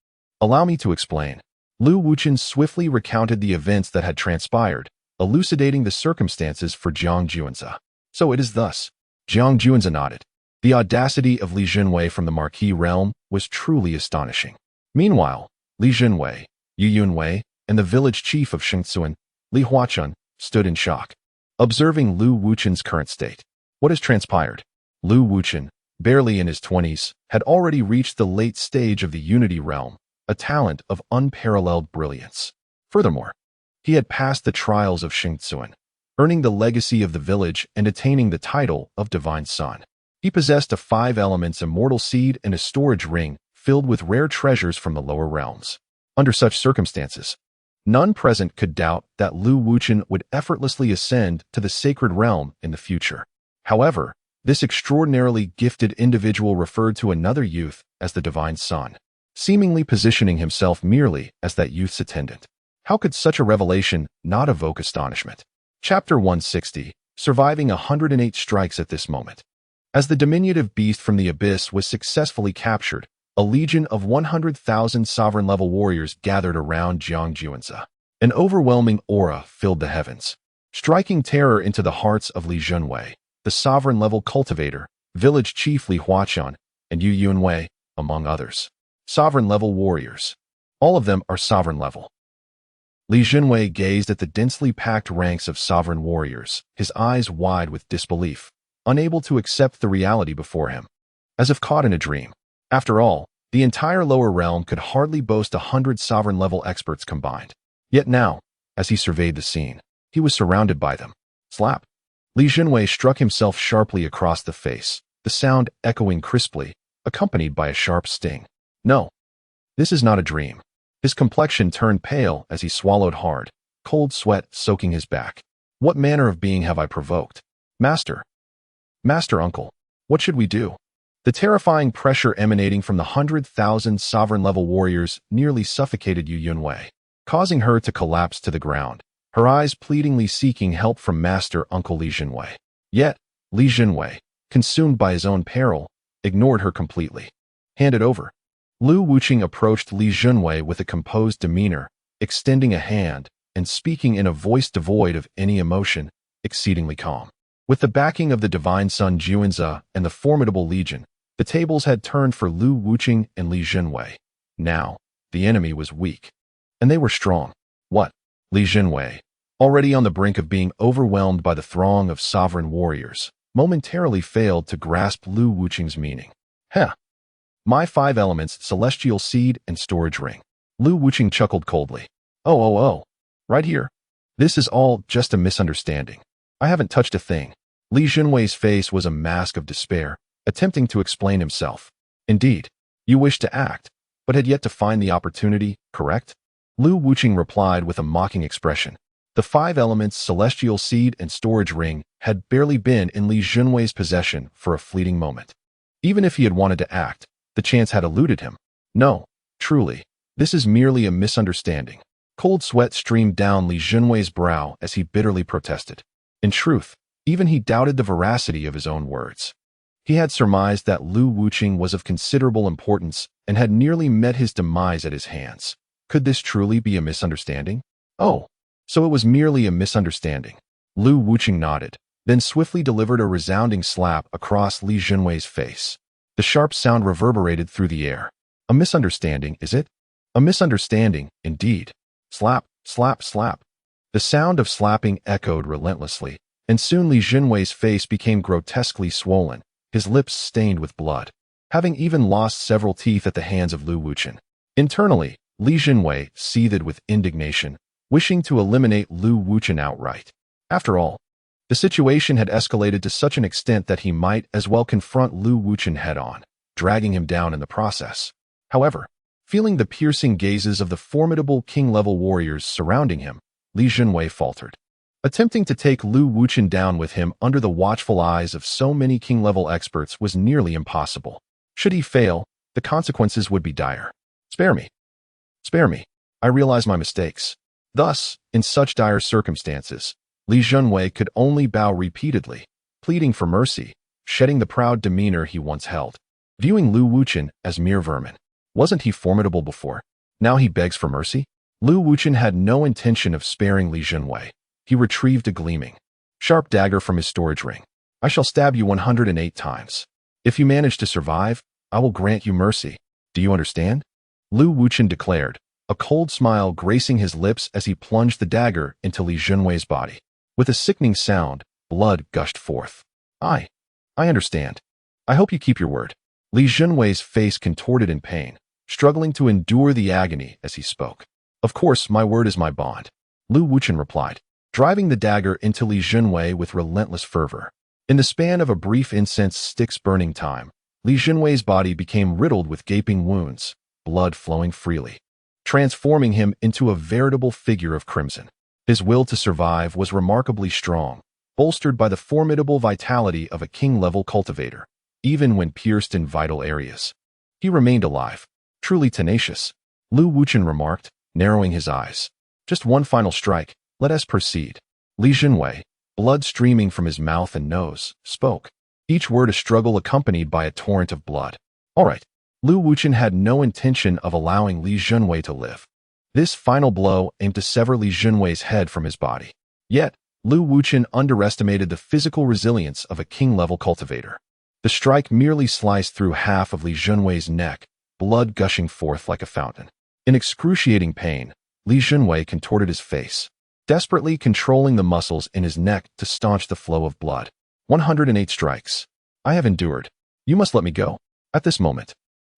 allow me to explain. Lu Wuchen swiftly recounted the events that had transpired, elucidating the circumstances for Jiang Juanza. So it is thus. Jiang Juanza nodded. The audacity of Li Junwei from the Marquis realm was truly astonishing. Meanwhile, Li Junwei, Yu Yunwei, and the village chief of Shengtsuan, Li Huachun, stood in shock, observing Lu Wuchen's current state. What has transpired? Lu Wuchen, barely in his 20s, had already reached the late stage of the Unity realm, a talent of unparalleled brilliance. Furthermore, he had passed the trials of Shengtsuan, earning the legacy of the village and attaining the title of Divine Son. He possessed a 5 elements immortal seed and a storage ring filled with rare treasures from the lower realms. Under such circumstances, none present could doubt that Lu Wuchen would effortlessly ascend to the sacred realm in the future. However, this extraordinarily gifted individual referred to another youth as the Divine Son, seemingly positioning himself merely as that youth's attendant. How could such a revelation not evoke astonishment? Chapter 160, Surviving 108 Strikes at this moment. As the diminutive beast from the abyss was successfully captured, a legion of 100,000 sovereign-level warriors gathered around Jiang Juanza. An overwhelming aura filled the heavens, striking terror into the hearts of Li Junwei, the sovereign-level cultivator, village chief Li Huachun, and Yu Yunwei, among others. Sovereign-level warriors. All of them are sovereign-level. Li Junwei gazed at the densely packed ranks of sovereign warriors, his eyes wide with disbelief, unable to accept the reality before him, as if caught in a dream. After all, the entire lower realm could hardly boast 100 sovereign-level experts combined. Yet now, as he surveyed the scene, he was surrounded by them. Slap! Li Junwei struck himself sharply across the face, the sound echoing crisply, accompanied by a sharp sting. No, this is not a dream. His complexion turned pale as he swallowed hard, cold sweat soaking his back. What manner of being have I provoked? Master, uncle, what should we do? The terrifying pressure emanating from the 100,000 sovereign-level warriors nearly suffocated Yu Yunwei, causing her to collapse to the ground, her eyes pleadingly seeking help from Master Uncle Li Junwei. Yet, Li Junwei, consumed by his own peril, ignored her completely. Hand it over. Lu Wuchen approached Li Junwei with a composed demeanor, extending a hand and speaking in a voice devoid of any emotion, exceedingly calm. With the backing of the Divine Son Juanza and the formidable legion, the tables had turned for Lu Wuchen and Li Junwei. Now, the enemy was weak, and they were strong. What? Li Junwei, already on the brink of being overwhelmed by the throng of sovereign warriors, momentarily failed to grasp Lu Wuchen's meaning. Heh! My 5 elements, celestial seed and storage ring. Lu Wuchen chuckled coldly. Oh, right here. This is all just a misunderstanding. I haven't touched a thing. Li Junwei's face was a mask of despair, attempting to explain himself. Indeed, you wished to act, but had yet to find the opportunity, correct? Lu Wuchen replied with a mocking expression. The 5 elements, celestial seed and storage ring, had barely been in Li Junwei's possession for a fleeting moment. Even if he had wanted to act, the chance had eluded him. No, truly, this is merely a misunderstanding. Cold sweat streamed down Li Junwei's brow as he bitterly protested. In truth, even he doubted the veracity of his own words. He had surmised that Lu Wuchen was of considerable importance and had nearly met his demise at his hands. Could this truly be a misunderstanding? Oh, so it was merely a misunderstanding. Lu Wuchen nodded, then swiftly delivered a resounding slap across Li Junwei's face. The sharp sound reverberated through the air. A misunderstanding, is it? A misunderstanding, indeed. Slap, slap, slap. The sound of slapping echoed relentlessly, and soon Li Jinwei's face became grotesquely swollen, his lips stained with blood, having even lost several teeth at the hands of Lu Wuchen. Internally, Li Jinwei seethed with indignation, wishing to eliminate Lu Wuchen outright. After all, the situation had escalated to such an extent that he might as well confront Lu Wuchen head-on, dragging him down in the process. However, feeling the piercing gazes of the formidable king-level warriors surrounding him, Li Jinwei faltered. Attempting to take Lu Wuchen down with him under the watchful eyes of so many king-level experts was nearly impossible. Should he fail, the consequences would be dire. Spare me. Spare me. I realize my mistakes. Thus, in such dire circumstances, Li Jinwei could only bow repeatedly, pleading for mercy, shedding the proud demeanor he once held. Viewing Lu Wuchen as mere vermin. Wasn't he formidable before? Now he begs for mercy? Lu Wuchen had no intention of sparing Li Jinwei. He retrieved a gleaming, sharp dagger from his storage ring. I shall stab you 108 times. If you manage to survive, I will grant you mercy. Do you understand? Lu Wuchen declared, a cold smile gracing his lips as he plunged the dagger into Li Jinwei's body. With a sickening sound, blood gushed forth. I understand. I hope you keep your word. Li Jinwei's face contorted in pain, struggling to endure the agony as he spoke. Of course, my word is my bond, Lu Wuchen replied, driving the dagger into Li Jinwei with relentless fervor. In the span of a brief incense stick's burning time, Li Jinwei's body became riddled with gaping wounds, blood flowing freely, transforming him into a veritable figure of crimson. His will to survive was remarkably strong, bolstered by the formidable vitality of a king-level cultivator, even when pierced in vital areas. He remained alive, truly tenacious, Lu Wuchen remarked, narrowing his eyes. Just one final strike, let us proceed. Li Jinwei, blood streaming from his mouth and nose, spoke, each word a struggle accompanied by a torrent of blood. All right. Lu Wuchen had no intention of allowing Li Jinwei to live. This final blow aimed to sever Li Jinwei's head from his body. Yet, Lu Wuchen underestimated the physical resilience of a king-level cultivator. The strike merely sliced through half of Li Jinwei's neck, blood gushing forth like a fountain. In excruciating pain, Li Jinwei contorted his face, desperately controlling the muscles in his neck to staunch the flow of blood. 108 strikes. I have endured. You must let me go. At this moment,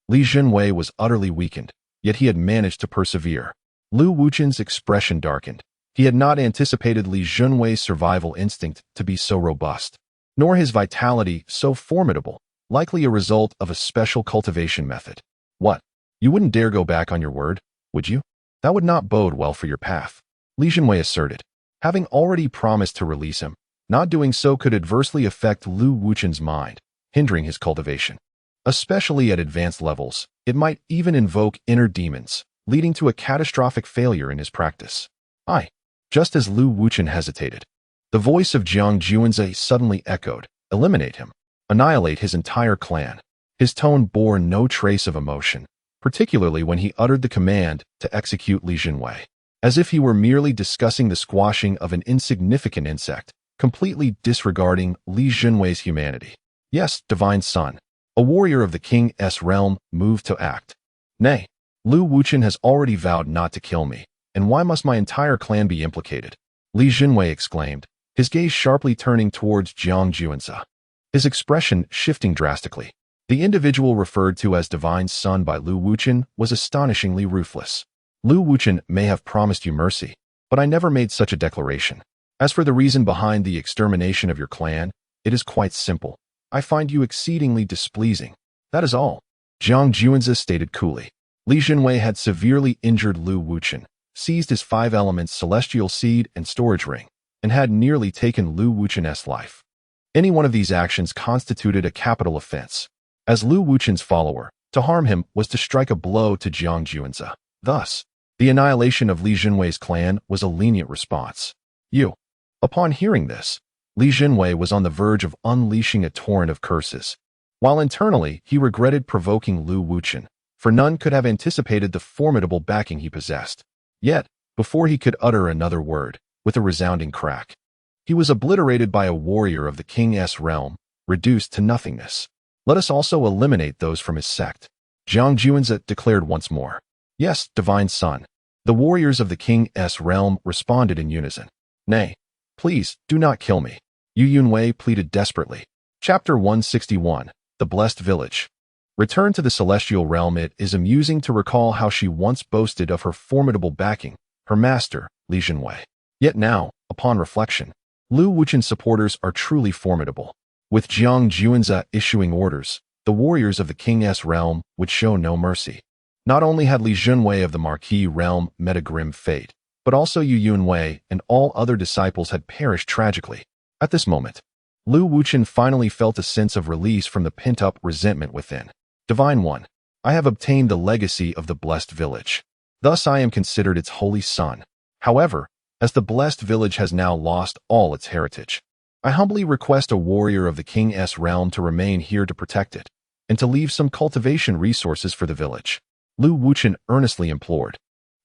Li Jinwei was utterly weakened, yet he had managed to persevere. Lu Wuchen's expression darkened. He had not anticipated Li Jinwei's survival instinct to be so robust, nor his vitality so formidable, likely a result of a special cultivation method. What? You wouldn't dare go back on your word, would you? That would not bode well for your path, Li Jinwei asserted. Having already promised to release him, not doing so could adversely affect Lu Wuchen's mind, hindering his cultivation. Especially at advanced levels, it might even invoke inner demons, leading to a catastrophic failure in his practice. Just as Lu Wuchen hesitated, the voice of Jiang Juanze suddenly echoed, eliminate him, annihilate his entire clan. His tone bore no trace of emotion, particularly when he uttered the command to execute Li Jinwei, as if he were merely discussing the squashing of an insignificant insect, completely disregarding Li Jinwei's humanity. Yes, divine son, a warrior of the king's realm, moved to act. Nay, Lu Wuchen has already vowed not to kill me, and why must my entire clan be implicated? Li Jinwei exclaimed, his gaze sharply turning towards Jiang Juanze, his expression shifting drastically. The individual referred to as divine son by Lu Wuchen was astonishingly ruthless. Lu Wuchen may have promised you mercy, but I never made such a declaration. As for the reason behind the extermination of your clan, it is quite simple. I find you exceedingly displeasing. That is all, Jiang Juanze stated coolly. Li Jinwei had severely injured Lu Wuchen, seized his 5 elements celestial seed and storage ring, and had nearly taken Lu Wuchen's life. Any one of these actions constituted a capital offense. As Lu Wuchen's follower, to harm him was to strike a blow to Jiang Juanze. Thus, the annihilation of Li Jinwei's clan was a lenient response. Upon hearing this, Li Jinwei was on the verge of unleashing a torrent of curses, while internally he regretted provoking Lu Wuchen, for none could have anticipated the formidable backing he possessed. Yet, before he could utter another word, with a resounding crack, he was obliterated by a warrior of the king's realm, reduced to nothingness. Let us also eliminate those from his sect, Jiang Juanze declared once more. Yes, divine son. The warriors of the king's realm responded in unison. Nay, please, do not kill me. Yu Yunwei pleaded desperately. Chapter 161. The Blessed Village. Return to the celestial realm. It is amusing to recall how she once boasted of her formidable backing, her master, Li Junwei. Yet now, upon reflection, Lu Wuchen's supporters are truly formidable. With Jiang Juanza issuing orders, the warriors of the king's realm would show no mercy. Not only had Li Junwei of the Marquis realm met a grim fate, but also Yu Yunwei and all other disciples had perished tragically. At this moment, Lu Wuchen finally felt a sense of release from the pent-up resentment within. Divine One, I have obtained the legacy of the Blessed Village. Thus I am considered its holy son. However, as the Blessed Village has now lost all its heritage, I humbly request a warrior of the king's realm to remain here to protect it, and to leave some cultivation resources for the village. Lu Wuchen earnestly implored.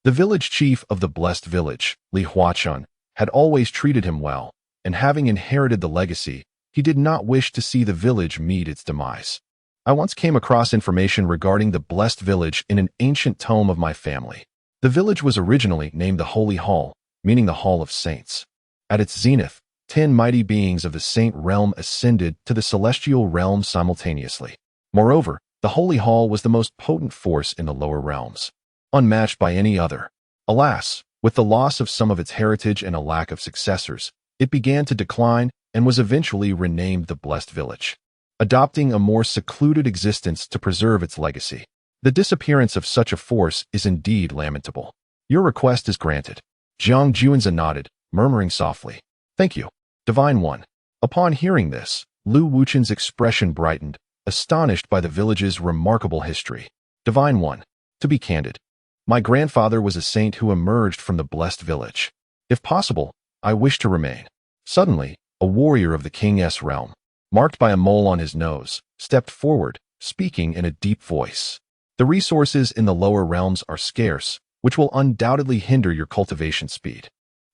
The village chief of the Blessed Village, Li Huachun, had always treated him well, and having inherited the legacy, he did not wish to see the village meet its demise. I once came across information regarding the Blessed Village in an ancient tome of my family. The village was originally named the Holy Hall, meaning the Hall of Saints. At its zenith, 10 mighty beings of the Saint realm ascended to the celestial realm simultaneously. Moreover, the Holy Hall was the most potent force in the lower realms, unmatched by any other. Alas, with the loss of some of its heritage and a lack of successors, it began to decline and was eventually renamed the Blessed Village, adopting a more secluded existence to preserve its legacy. The disappearance of such a force is indeed lamentable. Your request is granted. Jiang Juanza nodded, murmuring softly. Thank you, Divine One. Upon hearing this, Lu Wuchen's expression brightened, astonished by the village's remarkable history. Divine One, to be candid, my grandfather was a saint who emerged from the Blessed Village. If possible, I wish to remain. Suddenly, a warrior of the king's realm, marked by a mole on his nose, stepped forward, speaking in a deep voice. The resources in the lower realms are scarce, which will undoubtedly hinder your cultivation speed.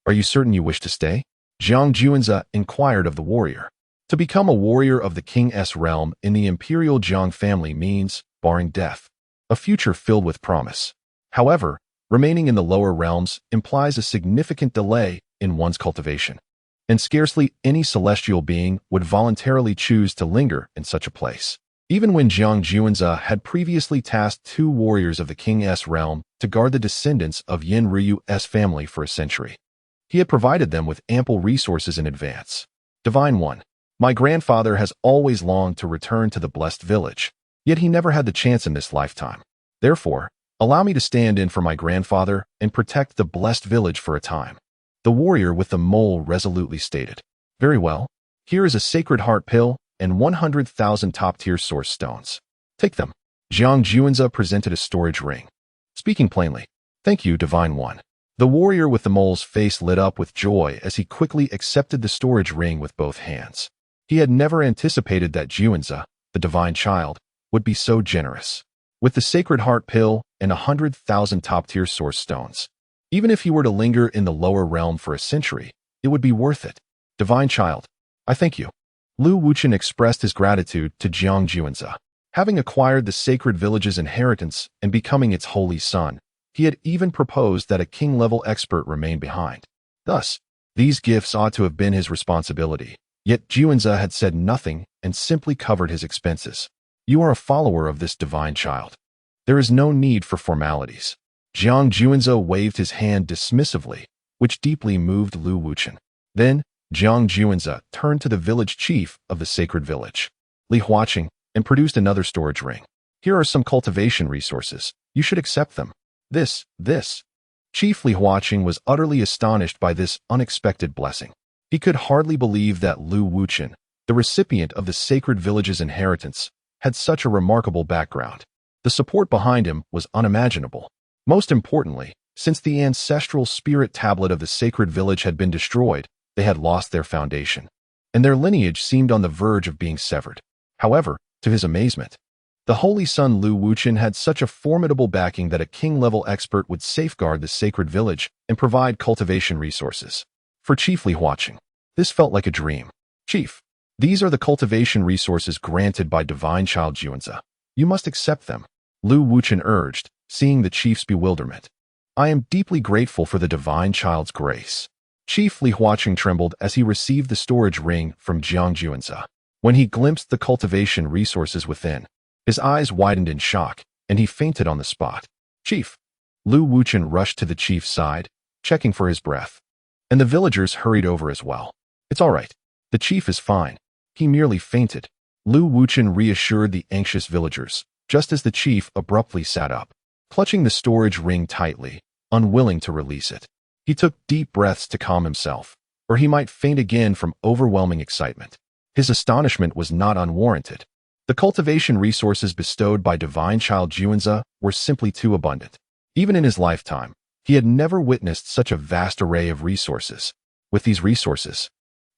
Are you certain you wish to stay? Jiang Juanza inquired of the warrior. To become a warrior of the king's realm in the Imperial Jiang family means, barring death, a future filled with promise. However, remaining in the lower realms implies a significant delay in one's cultivation, and scarcely any celestial being would voluntarily choose to linger in such a place. Even when Jiang Juanza had previously tasked 2 warriors of the king's realm to guard the descendants of Yin Ryu's family for a century, he had provided them with ample resources in advance. Divine One, my grandfather has always longed to return to the Blessed Village, yet he never had the chance in this lifetime. Therefore, allow me to stand in for my grandfather and protect the Blessed Village for a time. The warrior with the mole resolutely stated. Very well. Here is a Sacred Heart pill and 100,000 top-tier source stones. Take them. Jiang Juanza presented a storage ring. Speaking plainly, thank you, Divine One. The warrior with the mole's face lit up with joy as he quickly accepted the storage ring with both hands. He had never anticipated that Juanza, the divine child, would be so generous. With the Sacred Heart pill and 100,000 top-tier source stones, even if he were to linger in the lower realm for a century, it would be worth it. Divine child, I thank you. Lu Wuchen expressed his gratitude to Jiang Juanza. Having acquired the sacred village's inheritance and becoming its holy son, he had even proposed that a king-level expert remain behind. Thus, these gifts ought to have been his responsibility. Yet Juanza had said nothing and simply covered his expenses. You are a follower of this divine child. There is no need for formalities. Jiang Juanza waved his hand dismissively, which deeply moved Lu Wuchen. Then, Jiang Juanza turned to the village chief of the sacred village, Li Huaching, and produced another storage ring. Here are some cultivation resources. You should accept them. This. Chief Li Huaching was utterly astonished by this unexpected blessing. He could hardly believe that Lu Wuchen, the recipient of the sacred village's inheritance, had such a remarkable background. The support behind him was unimaginable. Most importantly, since the ancestral spirit tablet of the sacred village had been destroyed, they had lost their foundation, and their lineage seemed on the verge of being severed. However, to his amazement, the holy son Lu Wuchen had such a formidable backing that a king-level expert would safeguard the sacred village and provide cultivation resources. For Chief Li Huaching, this felt like a dream. Chief, these are the cultivation resources granted by Divine Child Juanza. You must accept them, Lu Wuchen urged, seeing the chief's bewilderment. "I am deeply grateful for the divine child's grace." Chief Li Huaqing trembled as he received the storage ring from Jiang Juanzi. When he glimpsed the cultivation resources within, his eyes widened in shock, and he fainted on the spot. "Chief!" Lu Wuchen rushed to the chief's side, checking for his breath. And the villagers hurried over as well. "It's all right. The chief is fine. He merely fainted." Lu Wuchen reassured the anxious villagers, just as the chief abruptly sat up, clutching the storage ring tightly, unwilling to release it. He took deep breaths to calm himself, or he might faint again from overwhelming excitement. His astonishment was not unwarranted. The cultivation resources bestowed by Divine Child Juanzi were simply too abundant. Even in his lifetime, he had never witnessed such a vast array of resources. With these resources,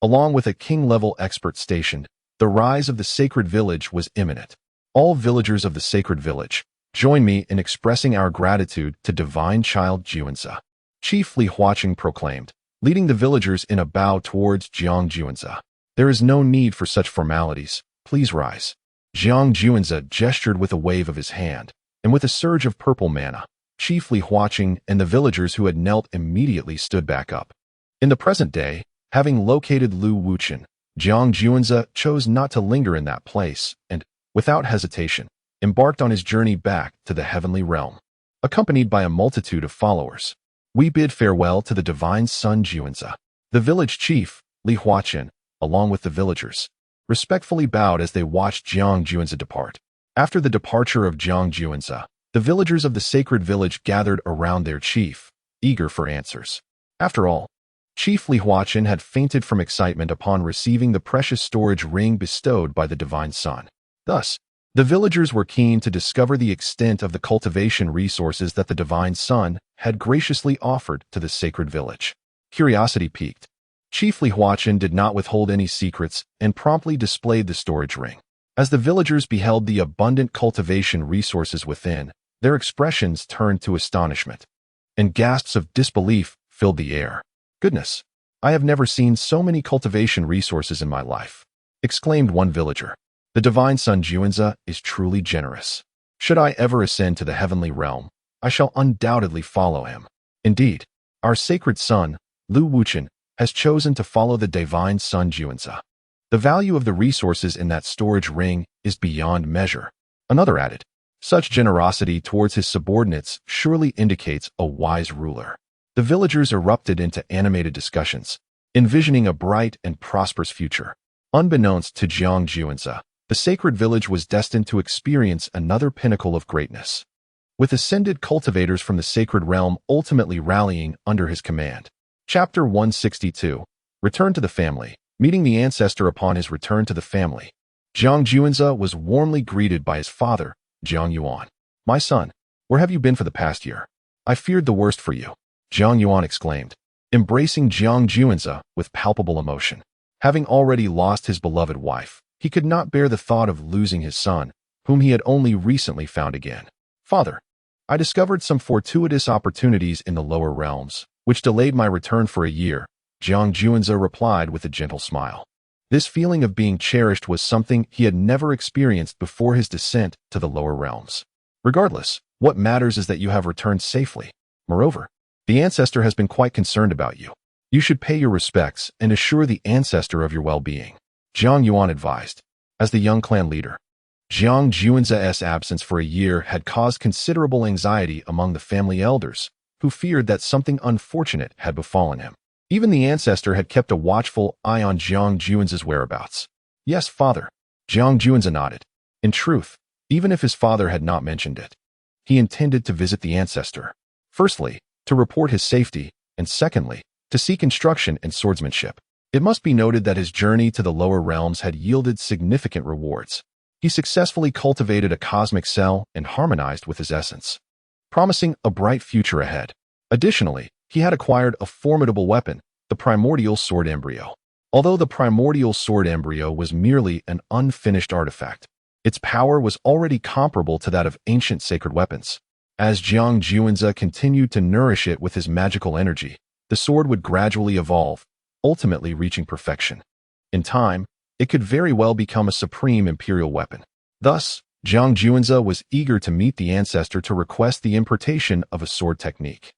along with a king-level expert stationed, the rise of the sacred village was imminent. All villagers of the sacred village, join me in expressing our gratitude to Divine Child Juanzi. Chief Li Huaqing proclaimed, leading the villagers in a bow towards Jiang Juanzi. "There is no need for such formalities. Please rise." Jiang Juanzi gestured with a wave of his hand, and with a surge of purple mana, Chief Li Huaqing and the villagers who had knelt immediately stood back up. In the present day, having located Lu Wuchen, Jiang Juanzi chose not to linger in that place and, without hesitation, embarked on his journey back to the heavenly realm. Accompanied by a multitude of followers, we bid farewell to the divine son Juanzi. The village chief, Li Huaqing, along with the villagers, respectfully bowed as they watched Jiang Juanzi depart. After the departure of Jiang Juanzi, the villagers of the sacred village gathered around their chief, eager for answers. After all, Chief Li Huaqing had fainted from excitement upon receiving the precious storage ring bestowed by the divine son. Thus, the villagers were keen to discover the extent of the cultivation resources that the divine son had graciously offered to the sacred village. Curiosity piqued. Chief Li Huaqing did not withhold any secrets and promptly displayed the storage ring. As the villagers beheld the abundant cultivation resources within, their expressions turned to astonishment, and gasps of disbelief filled the air. "Goodness, I have never seen so many cultivation resources in my life," exclaimed one villager. "The divine son Juanzi is truly generous. Should I ever ascend to the heavenly realm, I shall undoubtedly follow him." Indeed, our sacred son, Lu Wuchen, has chosen to follow the divine son Juanzi. The value of the resources in that storage ring is beyond measure. Another added, "Such generosity towards his subordinates surely indicates a wise ruler." The villagers erupted into animated discussions, envisioning a bright and prosperous future. Unbeknownst to Jiang Juanzi, the sacred village was destined to experience another pinnacle of greatness, with ascended cultivators from the sacred realm ultimately rallying under his command. Chapter 162. Return to the family. Meeting the ancestor upon his return to the family, Jiang Juanzi was warmly greeted by his father, Jiang Yuan. "My son, where have you been for the past year? I feared the worst for you," Jiang Yuan exclaimed, embracing Jiang Juanzi with palpable emotion. Having already lost his beloved wife, he could not bear the thought of losing his son, whom he had only recently found again. "Father, I discovered some fortuitous opportunities in the lower realms, which delayed my return for a year," Jiang Juanzi replied with a gentle smile. This feeling of being cherished was something he had never experienced before his descent to the lower realms. "Regardless, what matters is that you have returned safely. Moreover, the ancestor has been quite concerned about you. You should pay your respects and assure the ancestor of your well-being," Jiang Yuan advised. As the young clan leader, Jiang Juanzi's absence for a year had caused considerable anxiety among the family elders, who feared that something unfortunate had befallen him. Even the ancestor had kept a watchful eye on Jiang Juanzi's whereabouts. "Yes, father," Jiang Juanzi nodded. In truth, even if his father had not mentioned it, he intended to visit the ancestor. Firstly, to report his safety, and secondly, to seek instruction in swordsmanship. It must be noted that his journey to the lower realms had yielded significant rewards. He successfully cultivated a cosmic cell and harmonized with his essence, promising a bright future ahead. Additionally, he had acquired a formidable weapon, the primordial sword embryo. Although the primordial sword embryo was merely an unfinished artifact, its power was already comparable to that of ancient sacred weapons. As Jiang Juanzi continued to nourish it with his magical energy, the sword would gradually evolve, ultimately reaching perfection. In time, it could very well become a supreme imperial weapon. Thus, Jiang Juanze was eager to meet the ancestor to request the importation of a sword technique.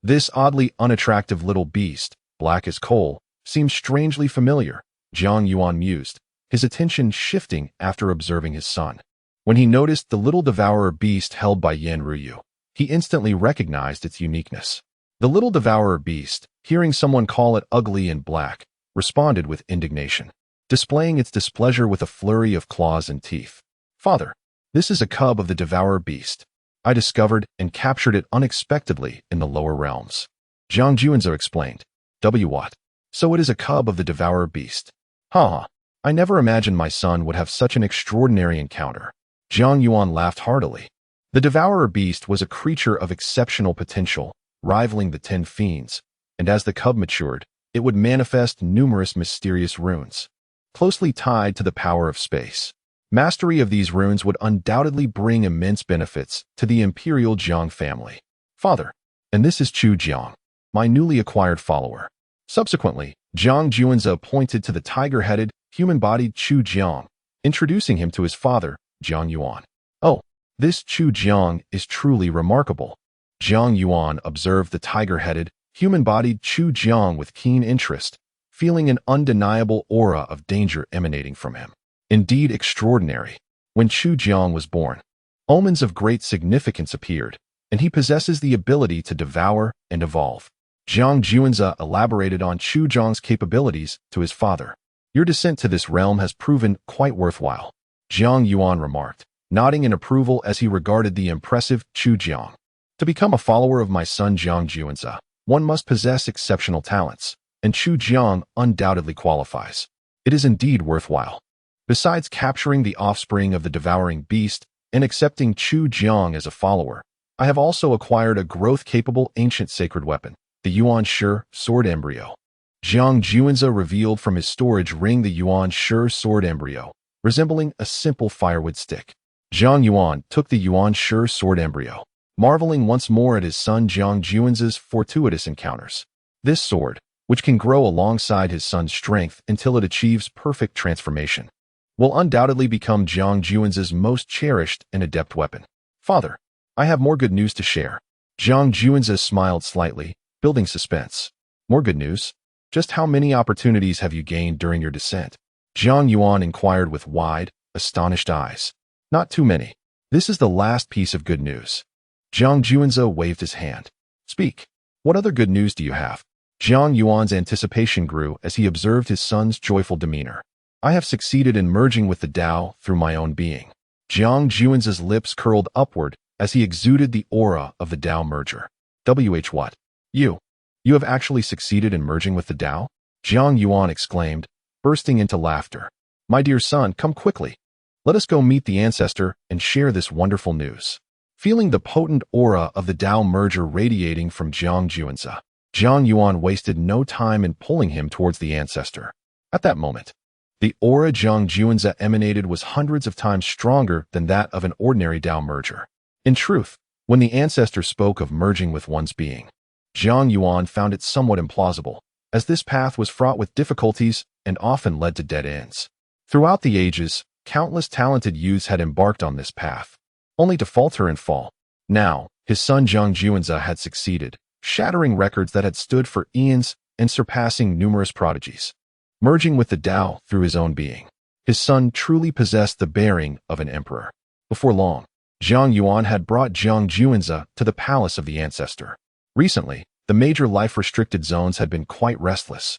This oddly unattractive little beast, black as coal, seems strangely familiar, Jiang Yuan mused, his attention shifting after observing his son. When he noticed the little devourer beast held by Yan Ruyu, he instantly recognized its uniqueness. The little devourer beast, hearing someone call it ugly and black, responded with indignation, displaying its displeasure with a flurry of claws and teeth. "Father, this is a cub of the devourer beast. I discovered and captured it unexpectedly in the lower realms." Jiang Juanze explained. What? So it is a cub of the devourer beast. I never imagined my son would have such an extraordinary encounter. Jiang Yuan laughed heartily. The devourer beast was a creature of exceptional potential, rivaling the 10 fiends, and as the cub matured, it would manifest numerous mysterious runes, closely tied to the power of space. Mastery of these runes would undoubtedly bring immense benefits to the Imperial Jiang family. "Father, and this is Chu Jiang, my newly acquired follower." Subsequently, Jiang Juanze pointed to the tiger-headed, human-bodied Chu Jiang, introducing him to his father, Jiang Yuan. "Oh, this Chu Jiang is truly remarkable." Jiang Yuan observed the tiger-headed, human-bodied Chu Jiang with keen interest, feeling an undeniable aura of danger emanating from him. Indeed extraordinary. When Chu Jiang was born, omens of great significance appeared, and he possesses the ability to devour and evolve. Jiang Juanze elaborated on Chu Jiang's capabilities to his father. "Your descent to this realm has proven quite worthwhile," Jiang Yuan remarked, nodding in approval as he regarded the impressive Chu Jiang. "To become a follower of my son Jiang Juanze, one must possess exceptional talents, and Chu Jiang undoubtedly qualifies. It is indeed worthwhile." Besides capturing the offspring of the devouring beast and accepting Chu Jiang as a follower, I have also acquired a growth-capable ancient sacred weapon, the Yuan Shi sword embryo. Jiang Juanze revealed from his storage ring the Yuan Shi sword embryo, resembling a simple firewood stick. Jiang Yuan took the Yuan Shi sword embryo, marveling once more at his son Jiang Juanze's fortuitous encounters. This sword, which can grow alongside his son's strength until it achieves perfect transformation, will undoubtedly become Jiang Juanze's most cherished and adept weapon. "Father, I have more good news to share." Jiang Juanze smiled slightly, building suspense. "More good news? Just how many opportunities have you gained during your descent?" Jiang Yuan inquired with wide, astonished eyes. "Not too many. This is the last piece of good news." Jiang Juanze waved his hand. "Speak. What other good news do you have?" Jiang Yuan's anticipation grew as he observed his son's joyful demeanor. "I have succeeded in merging with the Tao through my own being." Jiang Juanze's lips curled upward as he exuded the aura of the Tao merger. What? You have actually succeeded in merging with the Tao?" Jiang Yuan exclaimed, bursting into laughter. "My dear son, come quickly. Let us go meet the ancestor and share this wonderful news." Feeling the potent aura of the Tao merger radiating from Jiang Juanze, Jiang Yuan wasted no time in pulling him towards the ancestor. At that moment, the aura Jiang Juanze emanated was hundreds of times stronger than that of an ordinary Tao merger. In truth, when the ancestor spoke of merging with one's being, Jiang Yuan found it somewhat implausible, as this path was fraught with difficulties and often led to dead ends. Throughout the ages, countless talented youths had embarked on this path, only to falter and fall. Now, his son Jiang Juanze had succeeded, shattering records that had stood for eons and surpassing numerous prodigies. Merging with the Tao through his own being, his son truly possessed the bearing of an emperor. Before long, Jiang Yuan had brought Jiang Juanze to the palace of the ancestor. Recently, the major life-restricted zones had been quite restless,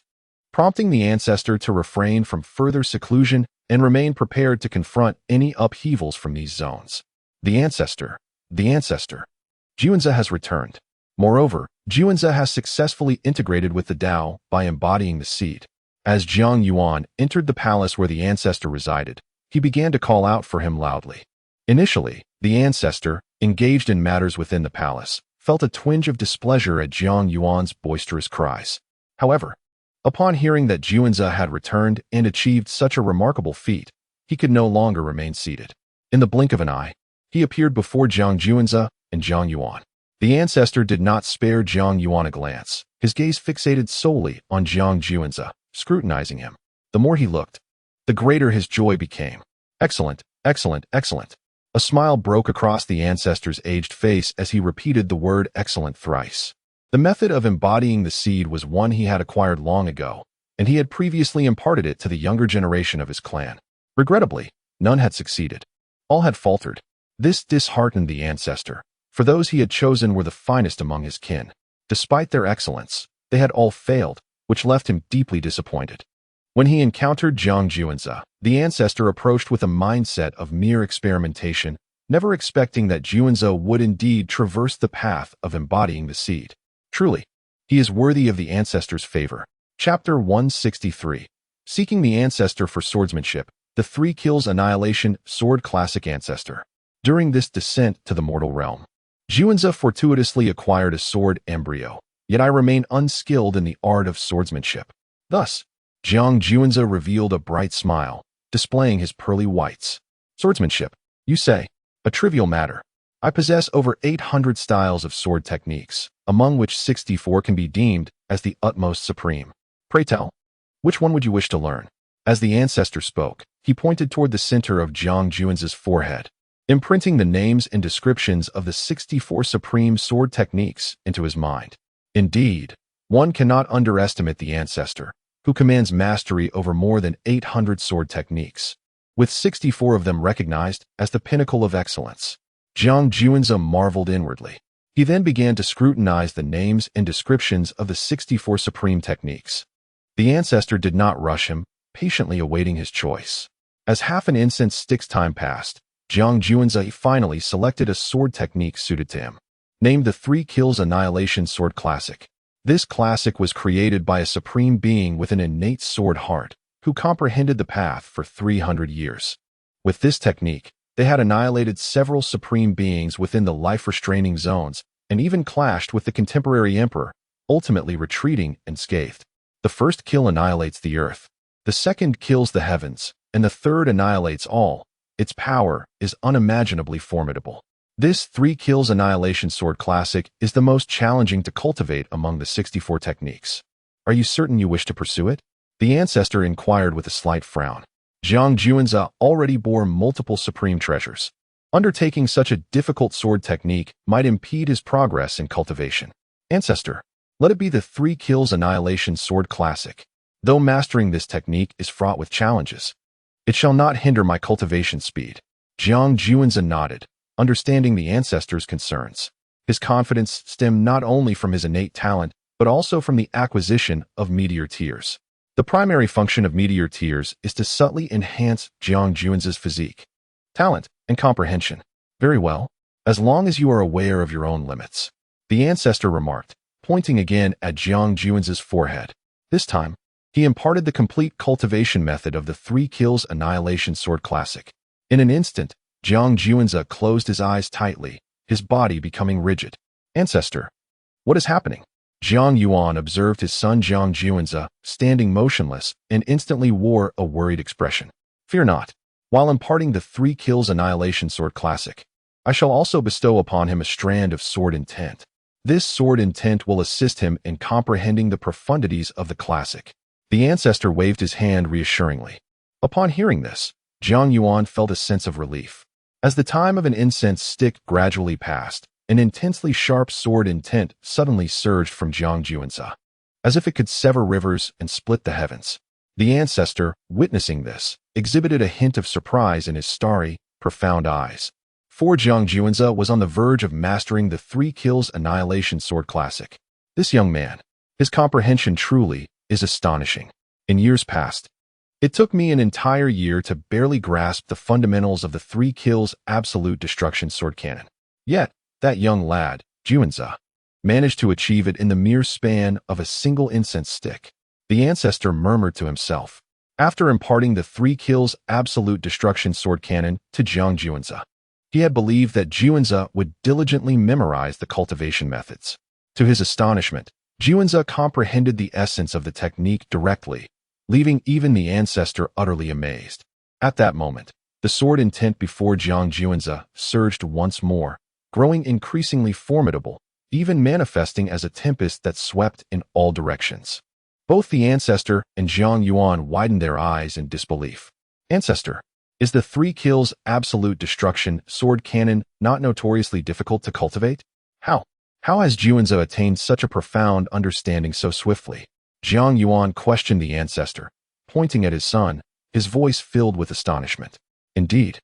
prompting the ancestor to refrain from further seclusion and remain prepared to confront any upheavals from these zones. The ancestor, Juanze has returned. Moreover, Juanze has successfully integrated with the Tao by embodying the seed. As Jiang Yuan entered the palace where the ancestor resided, he began to call out for him loudly. Initially, the ancestor, engaged in matters within the palace, felt a twinge of displeasure at Jiang Yuan's boisterous cries. However, upon hearing that Juanze had returned and achieved such a remarkable feat, he could no longer remain seated. In the blink of an eye, he appeared before Jiang Juanze and Jiang Yuan. The ancestor did not spare Jiang Yuan a glance, his gaze fixated solely on Jiang Juanze, scrutinizing him. The more he looked, the greater his joy became. "Excellent, Excellent, excellent. A smile broke across the ancestor's aged face as he repeated the word excellent thrice. The method of embodying the seed was one he had acquired long ago, and he had previously imparted it to the younger generation of his clan. Regrettably, none had succeeded. All had faltered. This disheartened the ancestor, for those he had chosen were the finest among his kin. Despite their excellence, they had all failed, which left him deeply disappointed. When he encountered Jiang Juanzi, the ancestor approached with a mindset of mere experimentation, never expecting that Juanzi would indeed traverse the path of embodying the seed. Truly, he is worthy of the ancestor's favor. Chapter 163. Seeking the ancestor for swordsmanship, the 3 kills annihilation sword classic ancestor. During this descent to the mortal realm, Juanzi fortuitously acquired a sword embryo, yet I remain unskilled in the art of swordsmanship. Thus, Jiang Juanzi revealed a bright smile, displaying his pearly whites. Swordsmanship, you say? A trivial matter. I possess over 800 styles of sword techniques, among which 64 can be deemed as the utmost supreme. Pray tell, which one would you wish to learn? As the ancestor spoke, he pointed toward the center of Jiang Juanzi's forehead, imprinting the names and descriptions of the 64 supreme sword techniques into his mind. Indeed, one cannot underestimate the ancestor, who commands mastery over more than 800 sword techniques, with 64 of them recognized as the pinnacle of excellence. Jiang Juanzi marveled inwardly. He then began to scrutinize the names and descriptions of the 64 supreme techniques. The ancestor did not rush him, patiently awaiting his choice. As half an incense stick's time passed, Jiang Juanzi finally selected a sword technique suited to him, named the 3 kills annihilation sword classic. This classic was created by a supreme being with an innate sword heart, who comprehended the path for 300 years. With this technique, they had annihilated several supreme beings within the life-restraining zones, and even clashed with the contemporary emperor, ultimately retreating unscathed. The first kill annihilates the earth, the second kills the heavens, and the third annihilates all. Its power is unimaginably formidable. This 3 kills annihilation sword classic is the most challenging to cultivate among the 64 techniques. Are you certain you wish to pursue it? The ancestor inquired with a slight frown. Jiang Juanzi already bore multiple supreme treasures. Undertaking such a difficult sword technique might impede his progress in cultivation. Ancestor, let it be the 3 kills annihilation sword classic. Though mastering this technique is fraught with challenges, it shall not hinder my cultivation speed. Jiang Juanzi nodded, understanding the ancestor's concerns. His confidence stemmed not only from his innate talent, but also from the acquisition of meteor tears. The primary function of meteor tears is to subtly enhance Jiang Juanzi's physique, talent, and comprehension. Very well, as long as you are aware of your own limits, the ancestor remarked, pointing again at Jiang Juanzi's forehead. This time, he imparted the complete cultivation method of the 3 kills annihilation sword classic. In an instant, Jiang Juanzi closed his eyes tightly, his body becoming rigid. Ancestor, what is happening? Jiang Yuan observed his son Jiang Juanzi standing motionless and instantly wore a worried expression. Fear not. While imparting the 3 kills annihilation sword classic, I shall also bestow upon him a strand of sword intent. This sword intent will assist him in comprehending the profundities of the classic. The ancestor waved his hand reassuringly. Upon hearing this, Jiang Yuan felt a sense of relief. As the time of an incense stick gradually passed, an intensely sharp sword intent suddenly surged from Jiang Juanzi, as if it could sever rivers and split the heavens. The ancestor, witnessing this, exhibited a hint of surprise in his starry, profound eyes. For Jiang Juanzi was on the verge of mastering the 3 kills annihilation sword classic. This young man, his comprehension truly is astonishing. In years past, it took me an entire year to barely grasp the fundamentals of the 3 kills absolute destruction sword cannon. Yet, that young lad, Juanzi, managed to achieve it in the mere span of a single incense stick. The ancestor murmured to himself, after imparting the 3 kills absolute destruction sword cannon to Jiang Juanzi. He had believed that Juanzi would diligently memorize the cultivation methods. To his astonishment, Juanzi comprehended the essence of the technique directly, leaving even the ancestor utterly amazed. At that moment, the sword intent before Jiang Juanzi surged once more, growing increasingly formidable, even manifesting as a tempest that swept in all directions. Both the ancestor and Jiang Yuan widened their eyes in disbelief. Ancestor, Is the 3 kills absolute destruction sword cannon not notoriously difficult to cultivate? How? How has Juanza attained such a profound understanding so swiftly? Jiang Yuan questioned the ancestor, pointing at his son, his voice filled with astonishment. Indeed,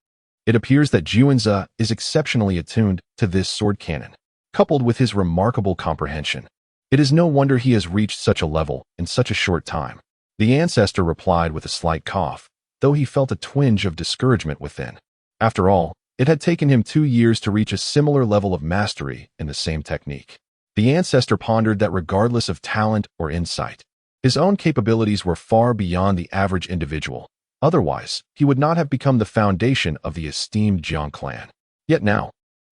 it appears that Juanza is exceptionally attuned to this sword cannon, coupled with his remarkable comprehension. It is no wonder he has reached such a level in such a short time. The ancestor replied with a slight cough, though he felt a twinge of discouragement within. After all, it had taken him 2 years to reach a similar level of mastery in the same technique. The ancestor pondered that regardless of talent or insight, his own capabilities were far beyond the average individual. Otherwise, he would not have become the foundation of the esteemed Jiang clan. Yet now,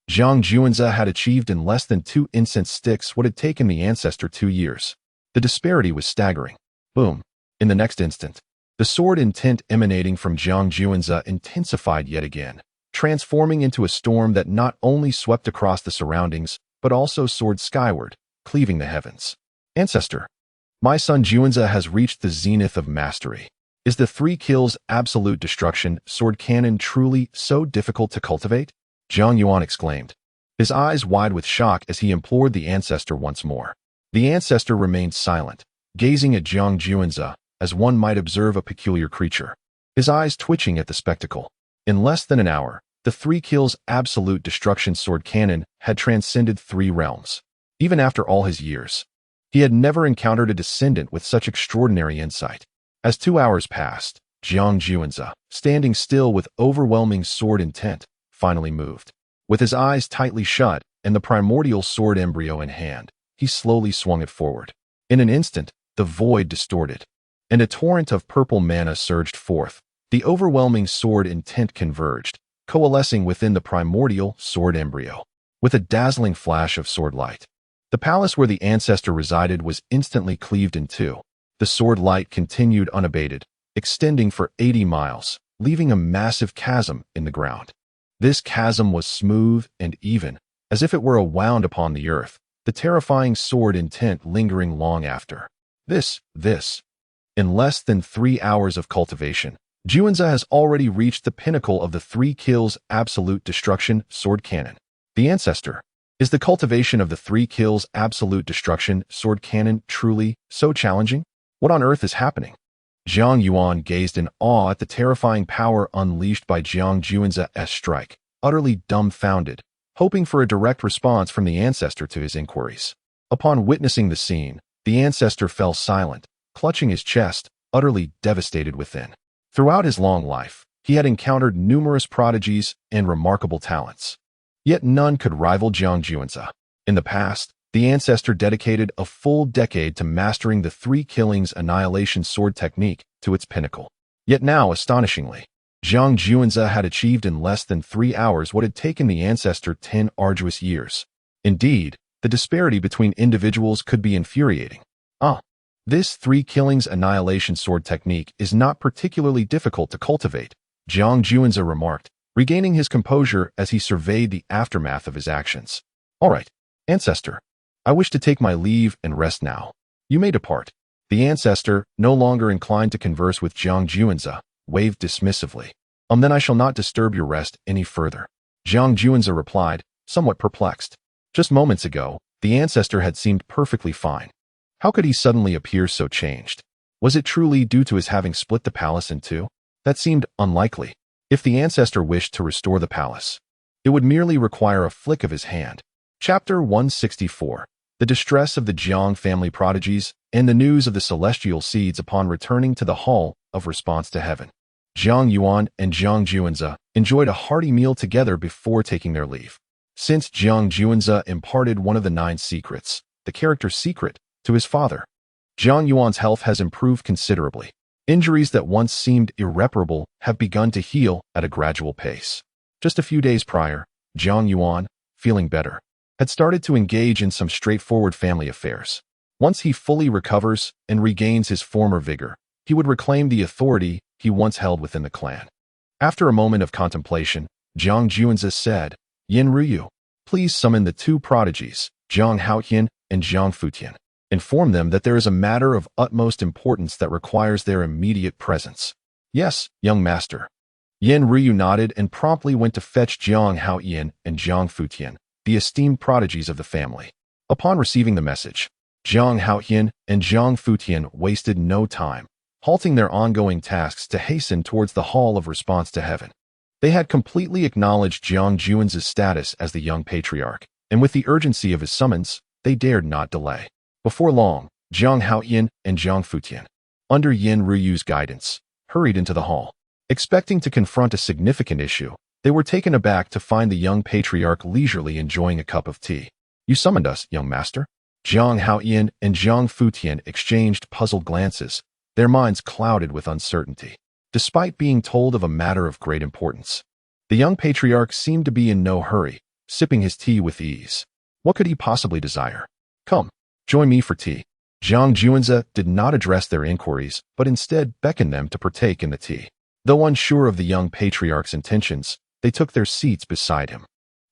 Jiang Juanza had achieved in less than 2 incense sticks what had taken the ancestor 2 years. The disparity was staggering. Boom. In the next instant, the sword intent emanating from Jiang Juanza intensified yet again, transforming into a storm that not only swept across the surroundings, but also soared skyward, cleaving the heavens. Ancestor, my son Juanza has reached the zenith of mastery. Is the 3 kills absolute destruction sword cannon truly so difficult to cultivate? Jiang Yuan exclaimed, his eyes wide with shock as he implored the ancestor once more. The ancestor remained silent, gazing at Jiang Juanza as one might observe a peculiar creature, his eyes twitching at the spectacle. In less than an hour, the 3 kills absolute destruction sword cannon had transcended 3 realms. Even after all his years, he had never encountered a descendant with such extraordinary insight. As 2 hours passed, Jiang Juanza, standing still with overwhelming sword intent, finally moved. With his eyes tightly shut and the primordial sword embryo in hand, he slowly swung it forward. In an instant, the void distorted, and a torrent of purple mana surged forth. The overwhelming sword intent converged, coalescing within the primordial sword embryo. With a dazzling flash of sword light, the palace where the ancestor resided was instantly cleaved in 2. The sword light continued unabated, extending for 80 miles, leaving a massive chasm in the ground. This chasm was smooth and even, as if it were wound upon the earth, the terrifying sword intent lingering long after. This. In less than 3 hours of cultivation, Juanza has already reached the pinnacle of the 3 kills absolute destruction sword cannon. The ancestor, is the cultivation of the 3 kills absolute destruction sword cannon truly so challenging? What on earth is happening? Jiang Yuan gazed in awe at the terrifying power unleashed by Jiang Juanza's strike, utterly dumbfounded, hoping for a direct response from the ancestor to his inquiries. Upon witnessing the scene, the ancestor fell silent, clutching his chest, utterly devastated within. Throughout his long life, he had encountered numerous prodigies and remarkable talents. Yet none could rival Jiang Juanza. In the past, the ancestor dedicated a full decade to mastering the 3 killings annihilation sword technique to its pinnacle. Yet now, astonishingly, Jiang Juanza had achieved in less than 3 hours what had taken the ancestor 10 arduous years. Indeed, the disparity between individuals could be infuriating. This 3 killings annihilation sword technique is not particularly difficult to cultivate, Jiang Juanza remarked, regaining his composure as he surveyed the aftermath of his actions. All right, ancestor, I wish to take my leave and rest now. You may depart. The ancestor, no longer inclined to converse with Jiang Juanza, waved dismissively. Then I shall not disturb your rest any further. Jiang Juanza replied, somewhat perplexed. Just moments ago, the ancestor had seemed perfectly fine. How could he suddenly appear so changed? Was it truly due to his having split the palace in 2? That seemed unlikely. If the ancestor wished to restore the palace, it would merely require a flick of his hand. Chapter 164. The distress of the Jiang family prodigies and the news of the celestial seeds upon returning to the Hall of Response to Heaven. Jiang Yuan and Jiang Juanza enjoyed a hearty meal together before taking their leave. Since Jiang Juanza imparted one of the 9 secrets, the character secret, to his father, Jiang Yuan's health has improved considerably. Injuries that once seemed irreparable have begun to heal at a gradual pace. Just a few days prior, Jiang Yuan, feeling better, had started to engage in some straightforward family affairs. Once he fully recovers and regains his former vigor, he would reclaim the authority he once held within the clan. After a moment of contemplation, Jiang Juanza said, Yin Ruyu, please summon the 2 prodigies, Jiang Haotian and Jiang Futian. Inform them that there is a matter of utmost importance that requires their immediate presence. Yes, young master. Yen Ryu nodded and promptly went to fetch Jiang Haoyan and Jiang Futian, the esteemed prodigies of the family. Upon receiving the message, Jiang Haoyan and Jiang Futian wasted no time, halting their ongoing tasks to hasten towards the Hall of Response to Heaven. They had completely acknowledged Jiang Juan's status as the young patriarch, and with the urgency of his summons, they dared not delay. Before long, Jiang Haoyan and Jiang Futian, under Yen Ryu's guidance, hurried into the hall. Expecting to confront a significant issue, they were taken aback to find the young patriarch leisurely enjoying a cup of tea. "You summoned us, young master?" Jiang Haoyan and Jiang Futian exchanged puzzled glances, their minds clouded with uncertainty. Despite being told of a matter of great importance, the young patriarch seemed to be in no hurry, sipping his tea with ease. What could he possibly desire? "Come, join me for tea." Jiang Juanza did not address their inquiries, but instead beckoned them to partake in the tea. Though unsure of the young patriarch's intentions, they took their seats beside him.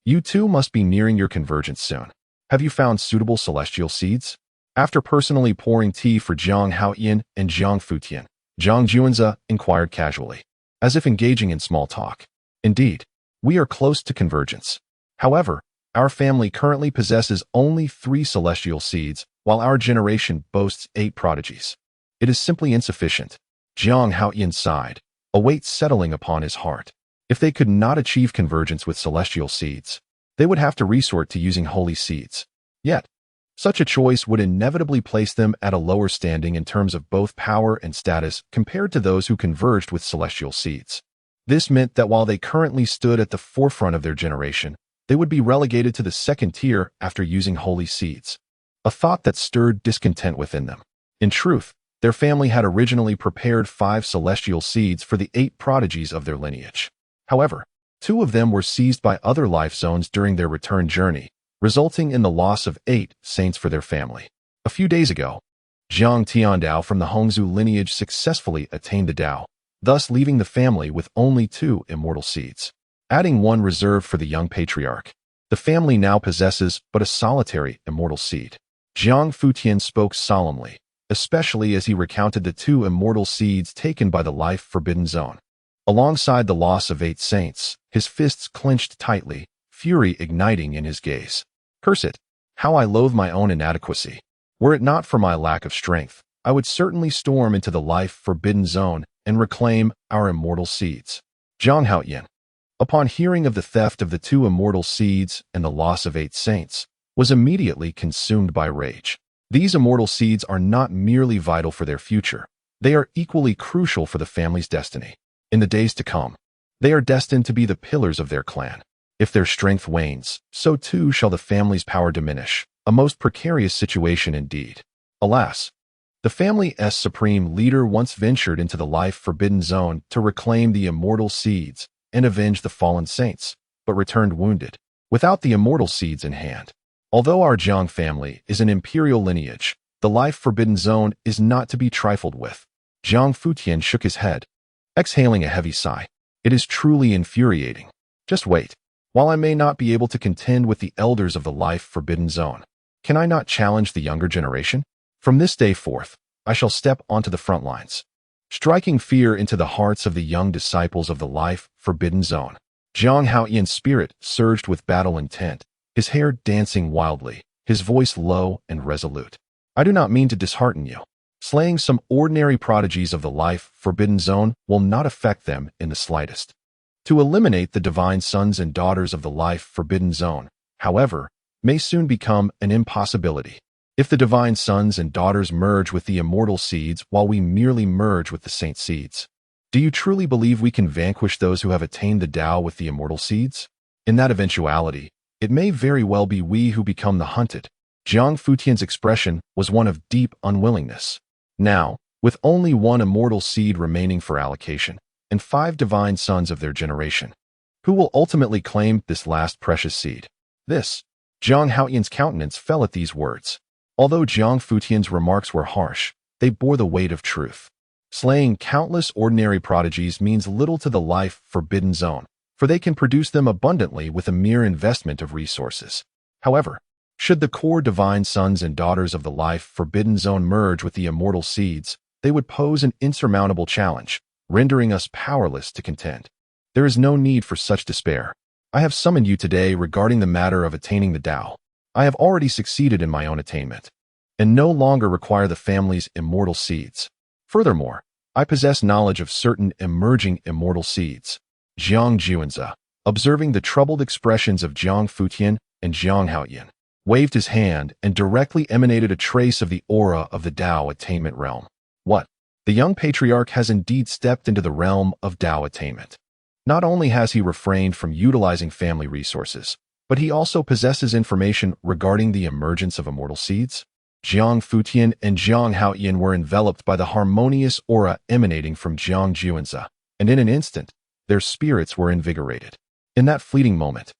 "You two must be nearing your convergence soon. Have you found suitable celestial seeds?" After personally pouring tea for Jiang Haoyan and Jiang Futian, Jiang Juanza inquired casually, as if engaging in small talk. "Indeed, we are close to convergence. However, our family currently possesses only 3 celestial seeds, while our generation boasts 8 prodigies. It is simply insufficient." Jiang Haoyan sighed, a weight settling upon his heart. If they could not achieve convergence with celestial seeds, they would have to resort to using holy seeds. Yet, such a choice would inevitably place them at a lower standing in terms of both power and status compared to those who converged with celestial seeds. This meant that while they currently stood at the forefront of their generation, they would be relegated to the second tier after using holy seeds, a thought that stirred discontent within them. In truth, their family had originally prepared 5 celestial seeds for the 8 prodigies of their lineage. However, 2 of them were seized by other life zones during their return journey, resulting in the loss of 8 saints for their family. A few days ago, Jiang Tiandao from the Hongzhou lineage successfully attained the Dao, thus leaving the family with only 2 immortal seeds. Adding 1 reserved for the young patriarch, the family now possesses but a solitary immortal seed. Jiang Futian spoke solemnly, especially as he recounted the 2 immortal seeds taken by the life forbidden zone. Alongside the loss of 8 saints, his fists clenched tightly, fury igniting in his gaze. "Curse it! How I loathe my own inadequacy. Were it not for my lack of strength, I would certainly storm into the life forbidden zone and reclaim our immortal seeds." Jiang Haoyan, upon hearing of the theft of the 2 immortal seeds and the loss of 8 saints, was immediately consumed by rage. These immortal seeds are not merely vital for their future, they are equally crucial for the family's destiny. In the days to come, they are destined to be the pillars of their clan. If their strength wanes, so too shall the family's power diminish, a most precarious situation indeed. Alas, the family's supreme leader once ventured into the life forbidden zone to reclaim the immortal seeds and avenge the fallen saints, but returned wounded, without the immortal seeds in hand. Although our Jiang family is an imperial lineage, the life forbidden zone is not to be trifled with. Jiang Futian shook his head, exhaling a heavy sigh. "It is truly infuriating. Just wait. While I may not be able to contend with the elders of the life forbidden zone, can I not challenge the younger generation? From this day forth, I shall step onto the front lines, striking fear into the hearts of the young disciples of the life forbidden zone." Jiang Haoyan's spirit surged with battle intent, his hair dancing wildly, his voice low and resolute. "I do not mean to dishearten you. Slaying some ordinary prodigies of the life forbidden zone will not affect them in the slightest. To eliminate the divine sons and daughters of the life forbidden zone, however, may soon become an impossibility. If the divine sons and daughters merge with the immortal seeds while we merely merge with the saint seeds, do you truly believe we can vanquish those who have attained the Tao with the immortal seeds? In that eventuality, it may very well be we who become the hunted." Jiang Futian's expression was one of deep unwillingness. Now, with only 1 immortal seed remaining for allocation, and 5 divine sons of their generation, who will ultimately claim this last precious seed? Jiang Haoyan's countenance fell at these words. Although Jiang Futian's remarks were harsh, they bore the weight of truth. Slaying countless ordinary prodigies means little to the life forbidden zone, for they can produce them abundantly with a mere investment of resources. However, should the core divine sons and daughters of the life forbidden zone merge with the immortal seeds, they would pose an insurmountable challenge, rendering us powerless to contend. There is no need for such despair. I have summoned you today regarding the matter of attaining the Tao. I have already succeeded in my own attainment, and no longer require the family's immortal seeds. Furthermore, I possess knowledge of certain emerging immortal seeds. Jiang Juanzi, observing the troubled expressions of Jiang Futian and Jiang Haoyan, waved his hand and directly emanated a trace of the aura of the Tao attainment realm. What? The young patriarch has indeed stepped into the realm of Tao attainment. Not only has he refrained from utilizing family resources, but he also possesses information regarding the emergence of immortal seeds. Jiang Futian and Jiang Haoyan were enveloped by the harmonious aura emanating from Jiang Juanzi, and in an instant, their spirits were invigorated. In that fleeting moment,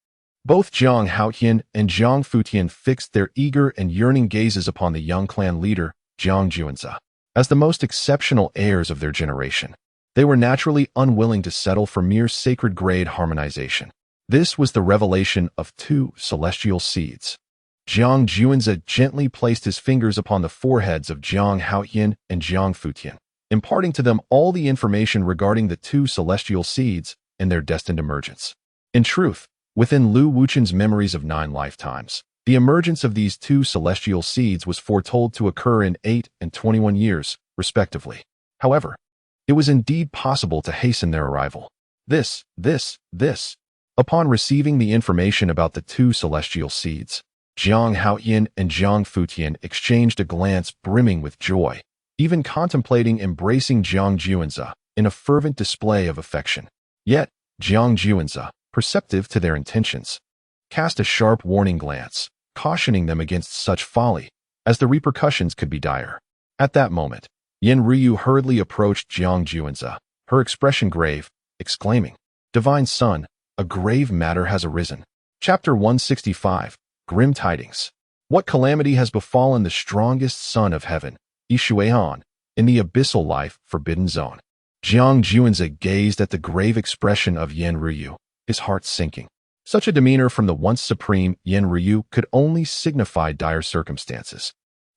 both Jiang Haoyan and Jiang Futian fixed their eager and yearning gazes upon the young clan leader, Jiang Juanzi, as the most exceptional heirs of their generation. They were naturally unwilling to settle for mere sacred-grade harmonization. This was the revelation of two celestial seeds. Jiang Juanzi gently placed his fingers upon the foreheads of Jiang Haoyan and Jiang Futian, imparting to them all the information regarding the two celestial seeds and their destined emergence. In truth, within Lu Wuchen's memories of 9 lifetimes, the emergence of these two celestial seeds was foretold to occur in 8 and 21 years, respectively. However, it was indeed possible to hasten their arrival. This. Upon receiving the information about the two celestial seeds, Jiang Haoyan and Jiang Futian exchanged a glance brimming with joy, even contemplating embracing Jiang Juanzi in a fervent display of affection. Yet, Jiang Juanzi, perceptive to their intentions, cast a sharp warning glance, cautioning them against such folly, as the repercussions could be dire. At that moment, Yin Ryu hurriedly approached Jiang Juanzi, her expression grave, exclaiming, "Divine Son, a grave matter has arisen." Chapter 165, Grim Tidings. What calamity has befallen the strongest son of heaven, Yishuehan, in the abyssal life forbidden zone? Jiang Juanzi gazed at the grave expression of Yin Ryu, his heart sinking. Such a demeanor from the once supreme Yin Ryu could only signify dire circumstances.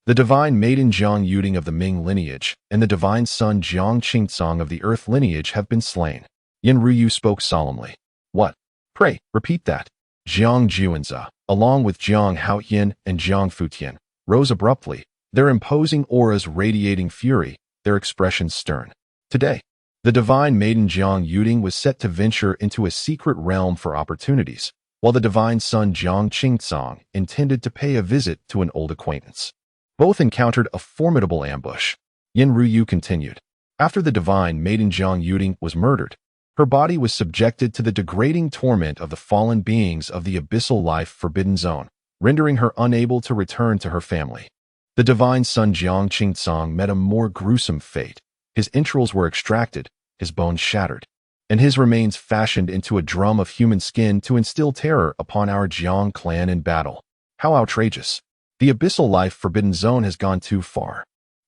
The divine maiden Jiang Yuding of the Ming lineage and the divine son Jiang Qingcong of the Earth lineage have been slain. Yin Ryu spoke solemnly. What? Pray, repeat that. Jiang Juanzi, along with Jiang Haoyan and Jiang Futian, rose abruptly, their imposing auras radiating fury, their expressions stern. Today, the divine maiden Jiang Yuding was set to venture into a secret realm for opportunities, while the divine son Jiang Qingcong intended to pay a visit to an old acquaintance. Both encountered a formidable ambush. Yin Ryu continued. After the divine maiden Jiang Yuding was murdered, her body was subjected to the degrading torment of the fallen beings of the abyssal life forbidden zone, rendering her unable to return to her family. The divine son Jiang Qingcong met a more gruesome fate. His entrails were extracted, his bones shattered, and his remains fashioned into a drum of human skin to instill terror upon our Jiang clan in battle. How outrageous! The abyssal life forbidden zone has gone too far.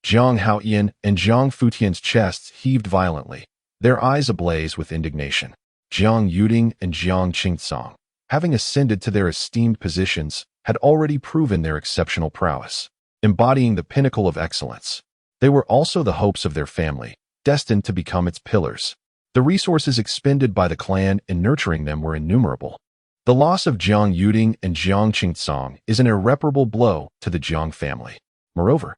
Jiang Haoyan and Jiang Futian's chests heaved violently, their eyes ablaze with indignation. Jiang Yuding and Jiang Qingcong, having ascended to their esteemed positions, had already proven their exceptional prowess, embodying the pinnacle of excellence. They were also the hopes of their family, destined to become its pillars. The resources expended by the clan in nurturing them were innumerable. The loss of Jiang Yuding and Jiang Qingcong is an irreparable blow to the Jiang family. Moreover,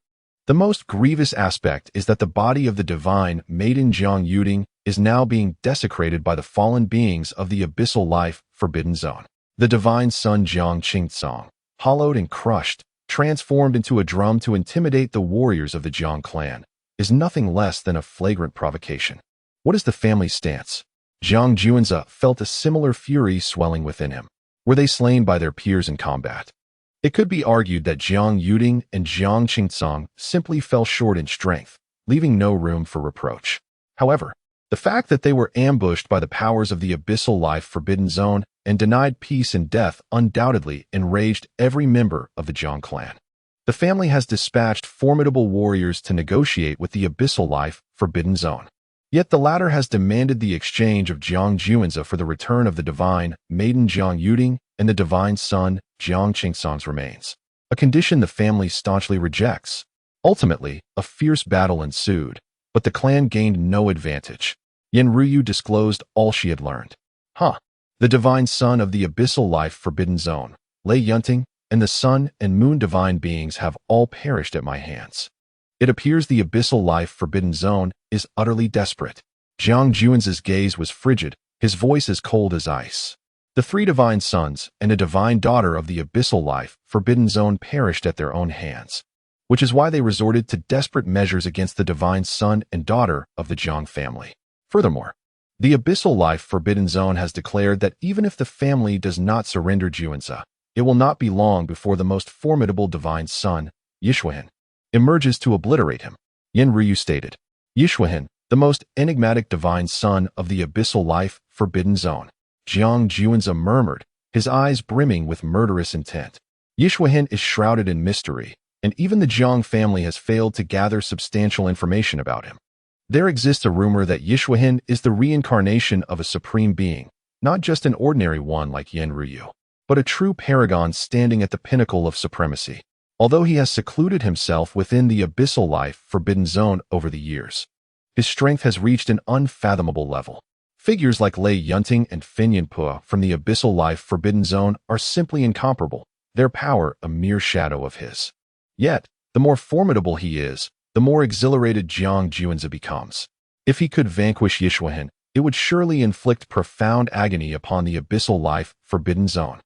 the most grievous aspect is that the body of the divine maiden Jiang Yuding is now being desecrated by the fallen beings of the abyssal life forbidden zone. The divine son Jiang Qingcong, hollowed and crushed, transformed into a drum to intimidate the warriors of the Jiang clan, is nothing less than a flagrant provocation. What is the family's stance? Jiang Juanzi felt a similar fury swelling within him. Were they slain by their peers in combat? It could be argued that Jiang Yuding and Jiang Qingcong simply fell short in strength, leaving no room for reproach. However, the fact that they were ambushed by the powers of the abyssal life forbidden zone and denied peace and death undoubtedly enraged every member of the Jiang clan. The family has dispatched formidable warriors to negotiate with the abyssal life forbidden zone. Yet the latter has demanded the exchange of Jiang Juanzi for the return of the divine maiden Jiang Yuding and the divine son Jiang Qingcong's remains, a condition the family staunchly rejects. Ultimately, a fierce battle ensued, but the clan gained no advantage. Yin Ryu disclosed all she had learned. Huh. The divine son of the abyssal life forbidden zone, Lei Yunting, and the sun and moon divine beings have all perished at my hands. It appears the abyssal life forbidden zone is utterly desperate. Jiang Juan's gaze was frigid, his voice as cold as ice. The three divine sons and a divine daughter of the abyssal life forbidden zone perished at their own hands, which is why they resorted to desperate measures against the divine son and daughter of the Jiang family. Furthermore, the abyssal life forbidden zone has declared that even if the family does not surrender Juanza, it will not be long before the most formidable divine son, Yishuahan, emerges to obliterate him. Yin Ryu stated. Yishuahan, the most enigmatic divine son of the abyssal life forbidden zone. Jiang Juanza murmured, his eyes brimming with murderous intent. Yishuahan is shrouded in mystery, and even the Jiang family has failed to gather substantial information about him. There exists a rumor that Yishuahan is the reincarnation of a supreme being, not just an ordinary one like Yin Ryu, but a true paragon standing at the pinnacle of supremacy. Although he has secluded himself within the abyssal life forbidden zone over the years, his strength has reached an unfathomable level. Figures like Lei Yunting and Fin Yinpua from the abyssal life forbidden zone are simply incomparable, their power a mere shadow of his. Yet, the more formidable he is, the more exhilarated Jiang Juanza becomes. If he could vanquish Yishuahan, it would surely inflict profound agony upon the abyssal life forbidden zone.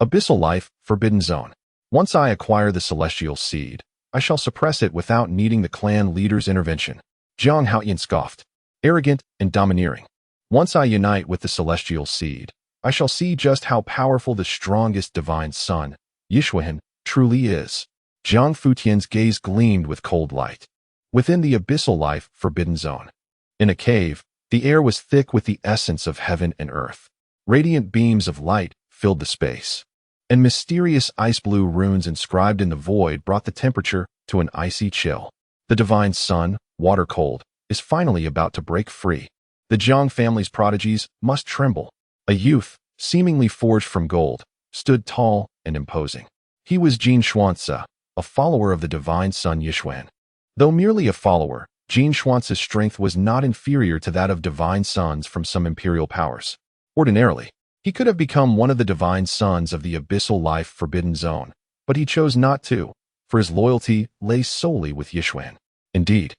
Abyssal life forbidden zone. Once I acquire the celestial seed, I shall suppress it without needing the clan leader's intervention. Jiang Haoyan scoffed. Arrogant and domineering. Once I unite with the celestial seed, I shall see just how powerful the strongest divine son, Yishuahan, truly is. Jiang Futian's gaze gleamed with cold light. Within the abyssal life forbidden zone, in a cave, the air was thick with the essence of heaven and earth. Radiant beams of light filled the space, and mysterious ice-blue runes inscribed in the void brought the temperature to an icy chill. The divine sun, water-cold, is finally about to break free. The Jiang family's prodigies must tremble. A youth, seemingly forged from gold, stood tall and imposing. He was Jin Xuanzi, a follower of the divine son Yishuahan. Though merely a follower, Jin Xuanzi's strength was not inferior to that of divine sons from some imperial powers. Ordinarily, he could have become one of the divine sons of the abyssal life forbidden zone, but he chose not to, for his loyalty lay solely with Yishuahan. Indeed,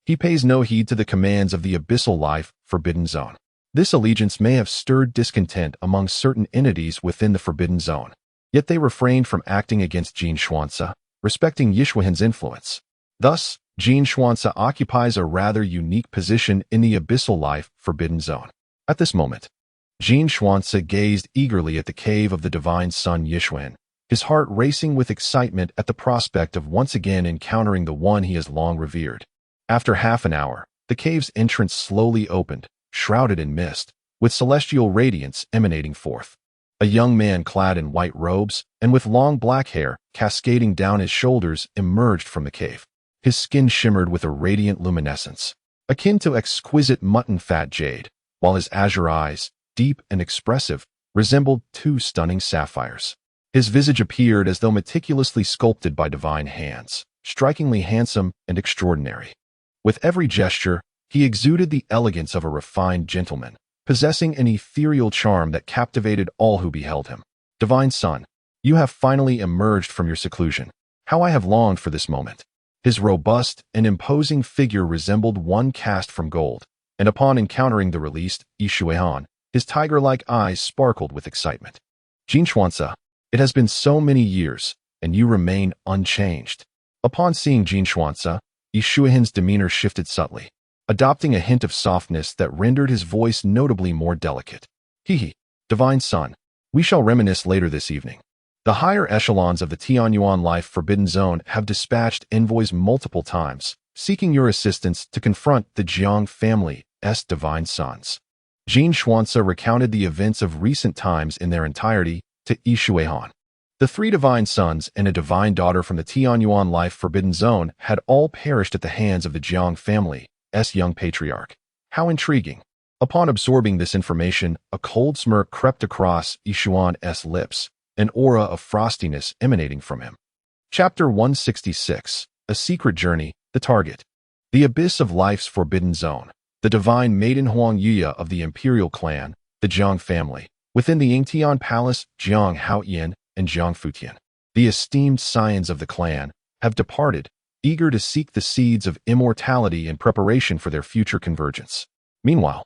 he pays no heed to the commands of the abyssal life forbidden zone. This allegiance may have stirred discontent among certain entities within the forbidden zone, yet they refrained from acting against Jin Xuanzi, respecting Yishuahan's influence. Thus, Jin Xuanzi occupies a rather unique position in the abyssal life forbidden zone. At this moment, Jin Xuanzi gazed eagerly at the cave of the divine son Yishuahan, his heart racing with excitement at the prospect of once again encountering the one he has long revered. After half an hour, the cave's entrance slowly opened, shrouded in mist, with celestial radiance emanating forth. A young man clad in white robes and with long black hair cascading down his shoulders emerged from the cave. His skin shimmered with a radiant luminescence, akin to exquisite mutton fat jade, while his azure eyes, deep and expressive, resembled two stunning sapphires. His visage appeared as though meticulously sculpted by divine hands, strikingly handsome and extraordinary. With every gesture, he exuded the elegance of a refined gentleman, possessing an ethereal charm that captivated all who beheld him. Divine Son, you have finally emerged from your seclusion. How I have longed for this moment. His robust and imposing figure resembled one cast from gold, and upon encountering the released Yishuahan, his tiger-like eyes sparkled with excitement. Jin Xuanzi, it has been so many years, and you remain unchanged. Upon seeing Jin Xuanzi, Yishuahan's demeanor shifted subtly, adopting a hint of softness that rendered his voice notably more delicate. He, Divine Son, we shall reminisce later this evening. The higher echelons of the Tianyuan Life Forbidden Zone have dispatched envoys multiple times, seeking your assistance to confront the Jiang family's divine sons. Jin Xuanzi recounted the events of recent times in their entirety to Yishuahan. The three divine sons and a divine daughter from the Tianyuan Life Forbidden Zone had all perished at the hands of the Jiang family's young patriarch. How intriguing. Upon absorbing this information, a cold smirk crept across Yishuan's lips, an aura of frostiness emanating from him. Chapter 166, A Secret Journey, The Target. The Abyss of Life's Forbidden Zone. The divine maiden Huang Yuya of the Imperial clan, the Jiang family, within the Yingtian Palace, Jiang Haoyan and Jiang Futian, the esteemed scions of the clan, have departed, eager to seek the seeds of immortality in preparation for their future convergence. Meanwhile,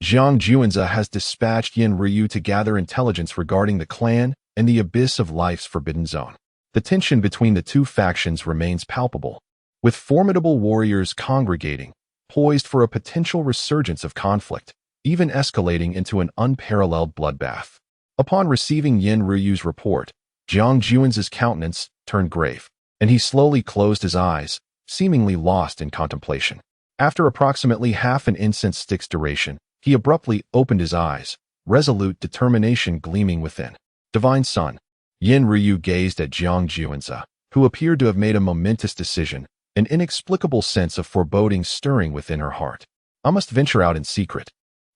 Jiang Juanza has dispatched Yin Ryu to gather intelligence regarding the clan and the abyss of life's forbidden zone. The tension between the two factions remains palpable, with formidable warriors congregating, poised for a potential resurgence of conflict, even escalating into an unparalleled bloodbath. Upon receiving Yin Ryu's report, Jiang Juanza's countenance turned grave, and he slowly closed his eyes, seemingly lost in contemplation. After approximately half an incense stick's duration, he abruptly opened his eyes, resolute determination gleaming within. Divine Son. Yin Ryu gazed at Jiang Juanza, who appeared to have made a momentous decision, an inexplicable sense of foreboding stirring within her heart. I must venture out in secret.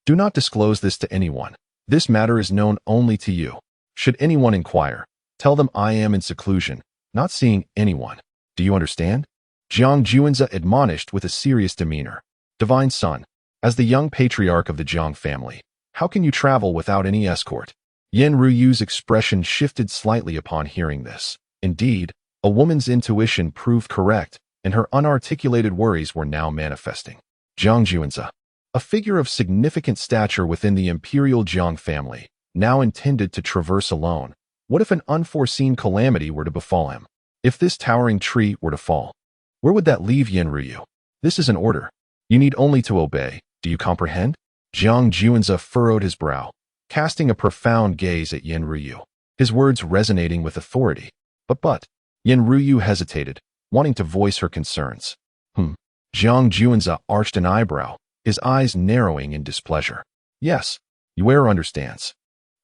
Do not disclose this to anyone. This matter is known only to you. Should anyone inquire, tell them I am in seclusion, not seeing anyone. Do you understand? Jiang Juanza admonished with a serious demeanor. Divine Son, as the young patriarch of the Jiang family, how can you travel without any escort? Yin Ryu's expression shifted slightly upon hearing this. Indeed, a woman's intuition proved correct, and her unarticulated worries were now manifesting. Jiang Juanza, a figure of significant stature within the Imperial Jiang family, now intended to traverse alone. What if an unforeseen calamity were to befall him? If this towering tree were to fall, where would that leave Yin Ryu? This is an order. You need only to obey. Do you comprehend? Jiang Juanza furrowed his brow, casting a profound gaze at Yin Ryu, his words resonating with authority. But, Yin Ryu hesitated, wanting to voice her concerns. Jiang Juanza arched an eyebrow, his eyes narrowing in displeasure. Yes, Heir understands.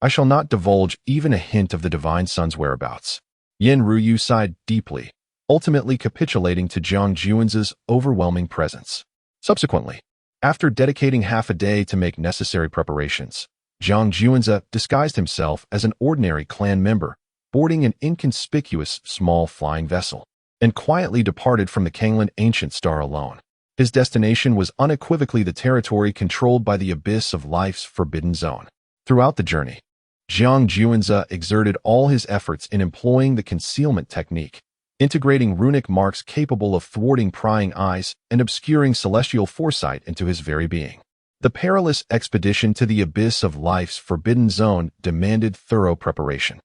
I shall not divulge even a hint of the Divine Son's whereabouts. Yin Ryu sighed deeply, ultimately capitulating to Jiang Juanza's overwhelming presence. Subsequently, after dedicating half a day to make necessary preparations, Jiang Juanza disguised himself as an ordinary clan member, boarding an inconspicuous small flying vessel, and quietly departed from the Kanglan Ancient Star alone. His destination was unequivocally the territory controlled by the abyss of life's forbidden zone. Throughout the journey, Jiang Juanza exerted all his efforts in employing the concealment technique, integrating runic marks capable of thwarting prying eyes and obscuring celestial foresight into his very being. The perilous expedition to the abyss of life's forbidden zone demanded thorough preparation.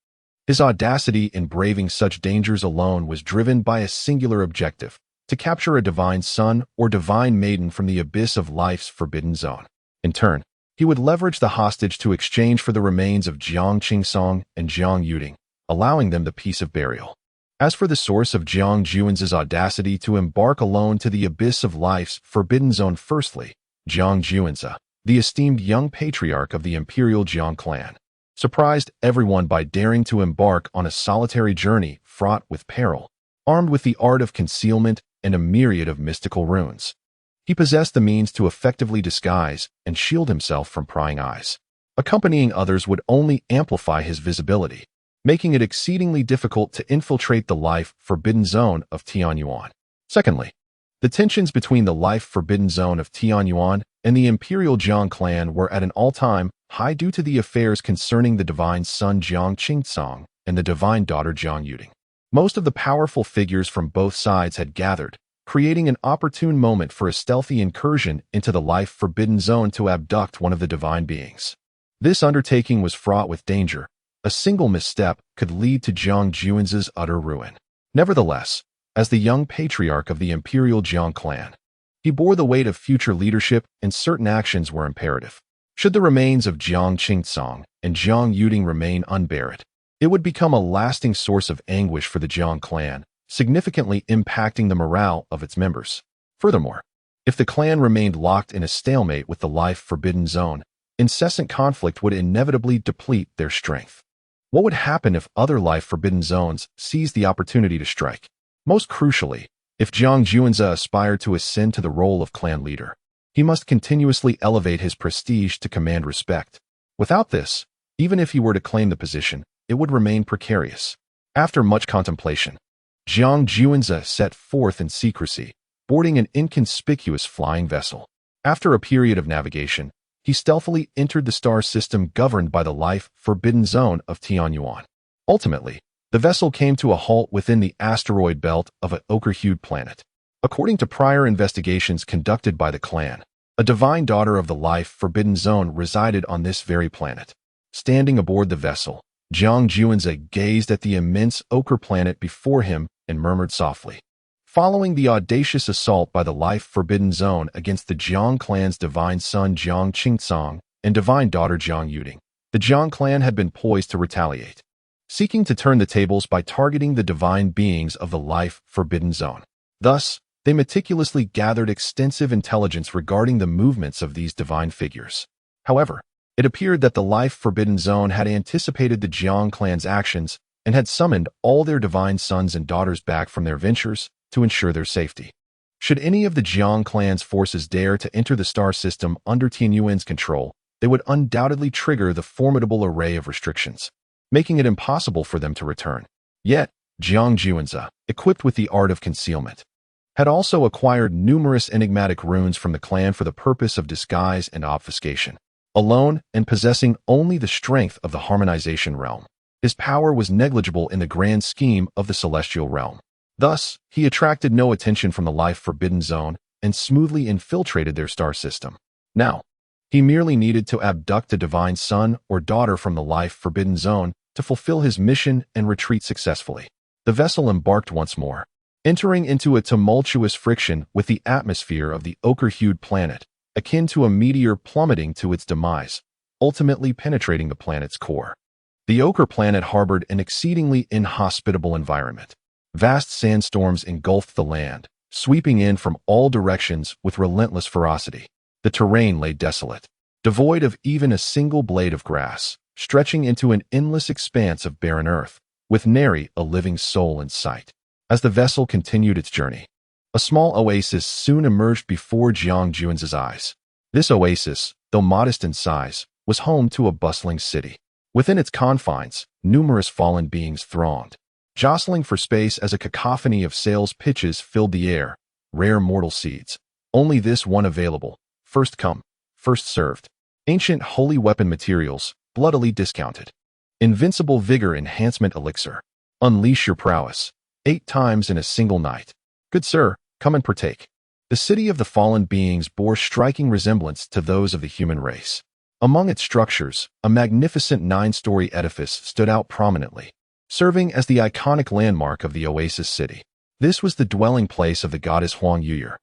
His audacity in braving such dangers alone was driven by a singular objective: to capture a divine son or divine maiden from the abyss of life's forbidden zone. In turn, he would leverage the hostage to exchange for the remains of Jiang Qingsong and Jiang Yuding, allowing them the peace of burial. As for the source of Jiang Juanza's audacity to embark alone to the abyss of life's forbidden zone, firstly, Jiang Juanza, the esteemed young patriarch of the Imperial Jiang clan, surprised everyone by daring to embark on a solitary journey fraught with peril, armed with the art of concealment and a myriad of mystical runes. He possessed the means to effectively disguise and shield himself from prying eyes. Accompanying others would only amplify his visibility, making it exceedingly difficult to infiltrate the life forbidden zone of Tianyuan. Secondly, the tensions between the life forbidden zone of Tianyuan and the Imperial Jiang clan were at an all-time high due to the affairs concerning the divine son Jiang Qingsong and the divine daughter Jiang Yuding. Most of the powerful figures from both sides had gathered, creating an opportune moment for a stealthy incursion into the life forbidden zone to abduct one of the divine beings. This undertaking was fraught with danger. A single misstep could lead to Jiang Juanza's utter ruin. Nevertheless, as the young patriarch of the Imperial Jiang clan, he bore the weight of future leadership, and certain actions were imperative. Should the remains of Jiang Qingsong and Jiang Yuding remain unburied, it would become a lasting source of anguish for the Jiang clan, significantly impacting the morale of its members. Furthermore, if the clan remained locked in a stalemate with the life forbidden zone, incessant conflict would inevitably deplete their strength. What would happen if other life forbidden zones seized the opportunity to strike? Most crucially, if Jiang Juanza aspired to ascend to the role of clan leader, he must continuously elevate his prestige to command respect. Without this, even if he were to claim the position, it would remain precarious. After much contemplation, Jiang Juanza set forth in secrecy, boarding an inconspicuous flying vessel. After a period of navigation, he stealthily entered the star system governed by the life-forbidden zone of Tianyuan. Ultimately, the vessel came to a halt within the asteroid belt of an ochre-hued planet. According to prior investigations conducted by the clan, a divine daughter of the life-forbidden zone resided on this very planet. Standing aboard the vessel, Jiang Juanzi gazed at the immense ochre planet before him and murmured softly. Following the audacious assault by the life-forbidden zone against the Jiang clan's divine son Jiang Qingcang and divine daughter Jiang Yuding, the Jiang clan had been poised to retaliate, seeking to turn the tables by targeting the divine beings of the life-forbidden zone. Thus, they meticulously gathered extensive intelligence regarding the movements of these divine figures. However, it appeared that the life-forbidden zone had anticipated the Jiang clan's actions and had summoned all their divine sons and daughters back from their ventures to ensure their safety. Should any of the Jiang clan's forces dare to enter the star system under Tianyuan's control, they would undoubtedly trigger the formidable array of restrictions, making it impossible for them to return. Yet, Jiang Juanzi, equipped with the art of concealment, had also acquired numerous enigmatic runes from the clan for the purpose of disguise and obfuscation. Alone and possessing only the strength of the harmonization realm, his power was negligible in the grand scheme of the celestial realm. Thus, he attracted no attention from the life-forbidden zone and smoothly infiltrated their star system. Now, he merely needed to abduct a divine son or daughter from the life-forbidden zone to fulfill his mission and retreat successfully. The vessel embarked once more, entering into a tumultuous friction with the atmosphere of the ochre-hued planet, akin to a meteor plummeting to its demise, ultimately penetrating the planet's core. The ochre planet harbored an exceedingly inhospitable environment. Vast sandstorms engulfed the land, sweeping in from all directions with relentless ferocity. The terrain lay desolate, devoid of even a single blade of grass, stretching into an endless expanse of barren earth, with nary a living soul in sight. As the vessel continued its journey, a small oasis soon emerged before Jiang Juanzi's eyes. This oasis, though modest in size, was home to a bustling city. Within its confines, numerous fallen beings thronged, jostling for space as a cacophony of sales pitches filled the air. Rare mortal seeds, only this one available, first come, first served. Ancient holy weapon materials, bloodily discounted. Invincible vigor enhancement elixir. Unleash your prowess, 8 times in a single night. Good sir, come and partake. The city of the fallen beings bore striking resemblance to those of the human race. Among its structures, a magnificent 9-story edifice stood out prominently, serving as the iconic landmark of the Oasis City. This was the dwelling place of the goddess Huang Yuyi,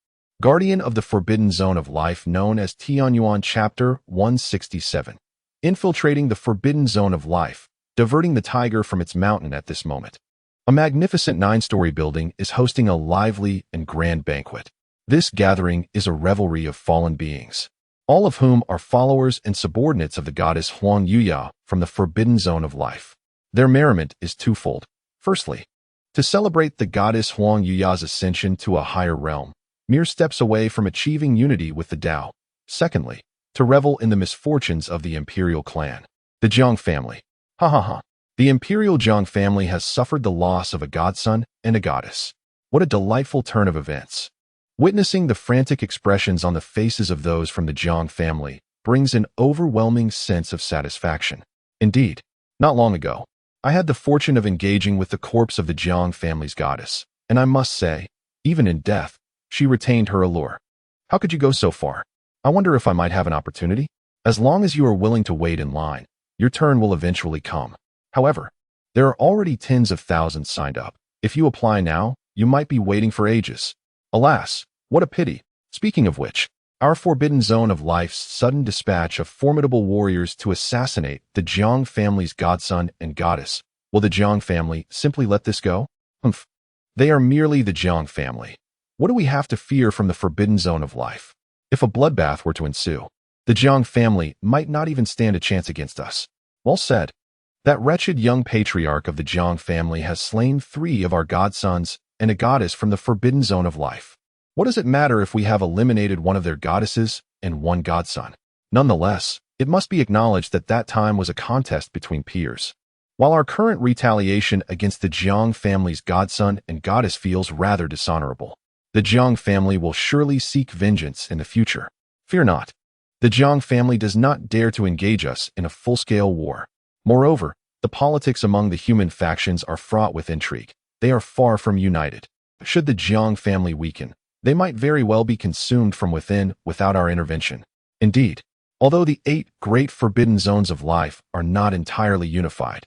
guardian of the forbidden zone of life known as Tianyuan Chapter 167, infiltrating the forbidden zone of life, diverting the tiger from its mountain at this moment. A magnificent 9-story building is hosting a lively and grand banquet. This gathering is a revelry of fallen beings, all of whom are followers and subordinates of the goddess Huang Yuyi from the forbidden zone of life. Their merriment is twofold. Firstly, to celebrate the goddess Huang Yuyi's ascension to a higher realm, mere steps away from achieving unity with the Tao. Secondly, to revel in the misfortunes of the Imperial clan, the Jiang family. Ha ha ha. The Imperial Jiang family has suffered the loss of a godson and a goddess. What a delightful turn of events. Witnessing the frantic expressions on the faces of those from the Jiang family brings an overwhelming sense of satisfaction. Indeed, not long ago, I had the fortune of engaging with the corpse of the Jiang family's goddess, and I must say, even in death, she retained her allure. How could you go so far? I wonder if I might have an opportunity? As long as you are willing to wait in line, your turn will eventually come. However, there are already tens of thousands signed up. If you apply now, you might be waiting for ages. Alas, what a pity. Speaking of which, our forbidden zone of life's sudden dispatch of formidable warriors to assassinate the Jiang family's godson and goddess. Will the Jiang family simply let this go? Humph. They are merely the Jiang family. What do we have to fear from the forbidden zone of life? If a bloodbath were to ensue, the Jiang family might not even stand a chance against us. Well said. That wretched young patriarch of the Jiang family has slain 3 of our godsons and a goddess from the forbidden zone of life. What does it matter if we have eliminated one of their goddesses and 1 godson? Nonetheless, it must be acknowledged that that time was a contest between peers. While our current retaliation against the Jiang family's godson and goddess feels rather dishonorable, the Jiang family will surely seek vengeance in the future. Fear not. The Jiang family does not dare to engage us in a full-scale war. Moreover, the politics among the human factions are fraught with intrigue. They are far from united. Should the Jiang family weaken, they might very well be consumed from within without our intervention. Indeed, although the 8 great forbidden zones of life are not entirely unified,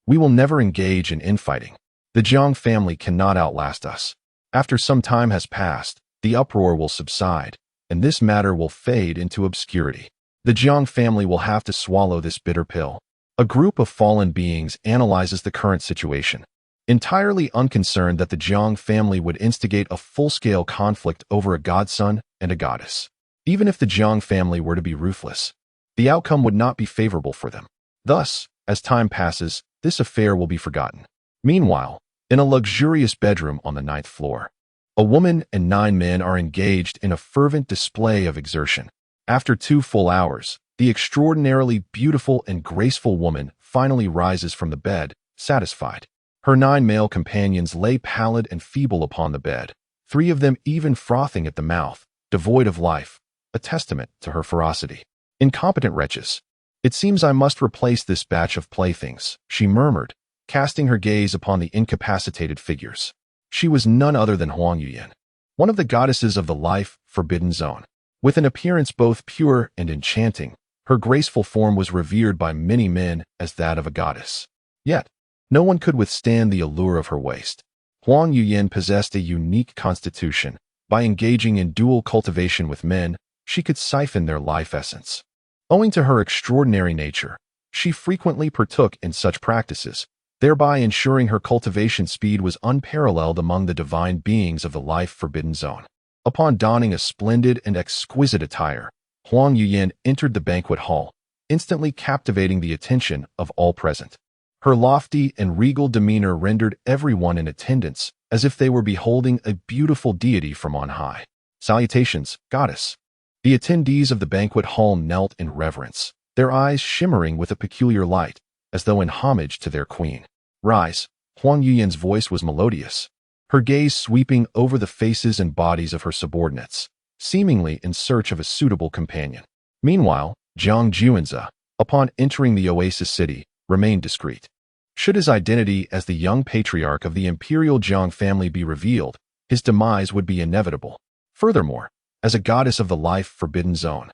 we will never engage in infighting. The Jiang family cannot outlast us. After some time has passed, the uproar will subside, and this matter will fade into obscurity. The Jiang family will have to swallow this bitter pill. A group of fallen beings analyzes the current situation, entirely unconcerned that the Jiang family would instigate a full-scale conflict over a godson and a goddess. Even if the Jiang family were to be ruthless, the outcome would not be favorable for them. Thus, as time passes, this affair will be forgotten. Meanwhile, in a luxurious bedroom on the 9th floor, a woman and 9 men are engaged in a fervent display of exertion. After 2 full hours, the extraordinarily beautiful and graceful woman finally rises from the bed, satisfied. Her 9 male companions lay pallid and feeble upon the bed, 3 of them even frothing at the mouth, devoid of life, a testament to her ferocity. Incompetent wretches. It seems I must replace this batch of playthings, she murmured, casting her gaze upon the incapacitated figures. She was none other than Huang Yuyan, one of the goddesses of the life forbidden zone. With an appearance both pure and enchanting, her graceful form was revered by many men as that of a goddess. Yet, no one could withstand the allure of her waist. Huang Yuyan possessed a unique constitution. By engaging in dual cultivation with men, she could siphon their life essence. Owing to her extraordinary nature, she frequently partook in such practices, thereby ensuring her cultivation speed was unparalleled among the divine beings of the life forbidden zone. Upon donning a splendid and exquisite attire, Huang Yuyan entered the banquet hall, instantly captivating the attention of all present. Her lofty and regal demeanor rendered everyone in attendance as if they were beholding a beautiful deity from on high. Salutations, goddess. The attendees of the banquet hall knelt in reverence, their eyes shimmering with a peculiar light, as though in homage to their queen. Rise. Huang Yuyan's voice was melodious, her gaze sweeping over the faces and bodies of her subordinates, seemingly in search of a suitable companion. Meanwhile, Jiang Juanze, upon entering the oasis city, remained discreet. Should his identity as the young patriarch of the Imperial Jiang family be revealed, his demise would be inevitable. Furthermore, as a goddess of the life forbidden zone,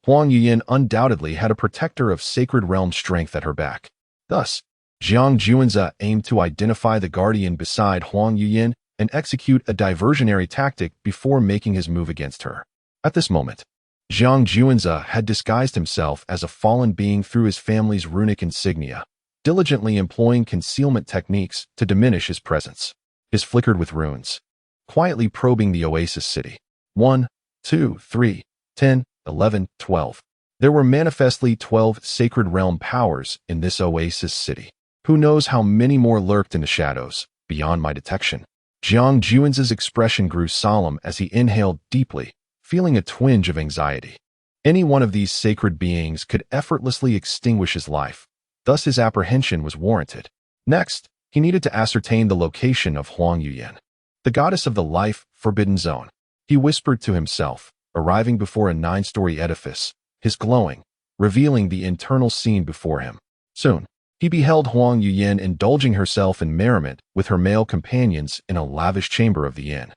Huang Yuyan undoubtedly had a protector of sacred realm strength at her back. Thus, Jiang Juanze aimed to identify the guardian beside Huang Yuyan and execute a diversionary tactic before making his move against her. At this moment, Jiang Juanze had disguised himself as a fallen being through his family's runic insignia, diligently employing concealment techniques to diminish his presence. His flickered with runes, quietly probing the oasis city. 1, 2, 3, 10, 11, 12. There were manifestly 12 sacred realm powers in this oasis city. Who knows how many more lurked in the shadows, beyond my detection. Jiang Juanze's expression grew solemn as he inhaled deeply, feeling a twinge of anxiety. Any one of these sacred beings could effortlessly extinguish his life, thus his apprehension was warranted. Next, he needed to ascertain the location of Huang Yuyan, the goddess of the life forbidden zone. He whispered to himself, arriving before a 9-story edifice, his glowing, revealing the internal scene before him. Soon, he beheld Huang Yuyan indulging herself in merriment with her male companions in a lavish chamber of the inn.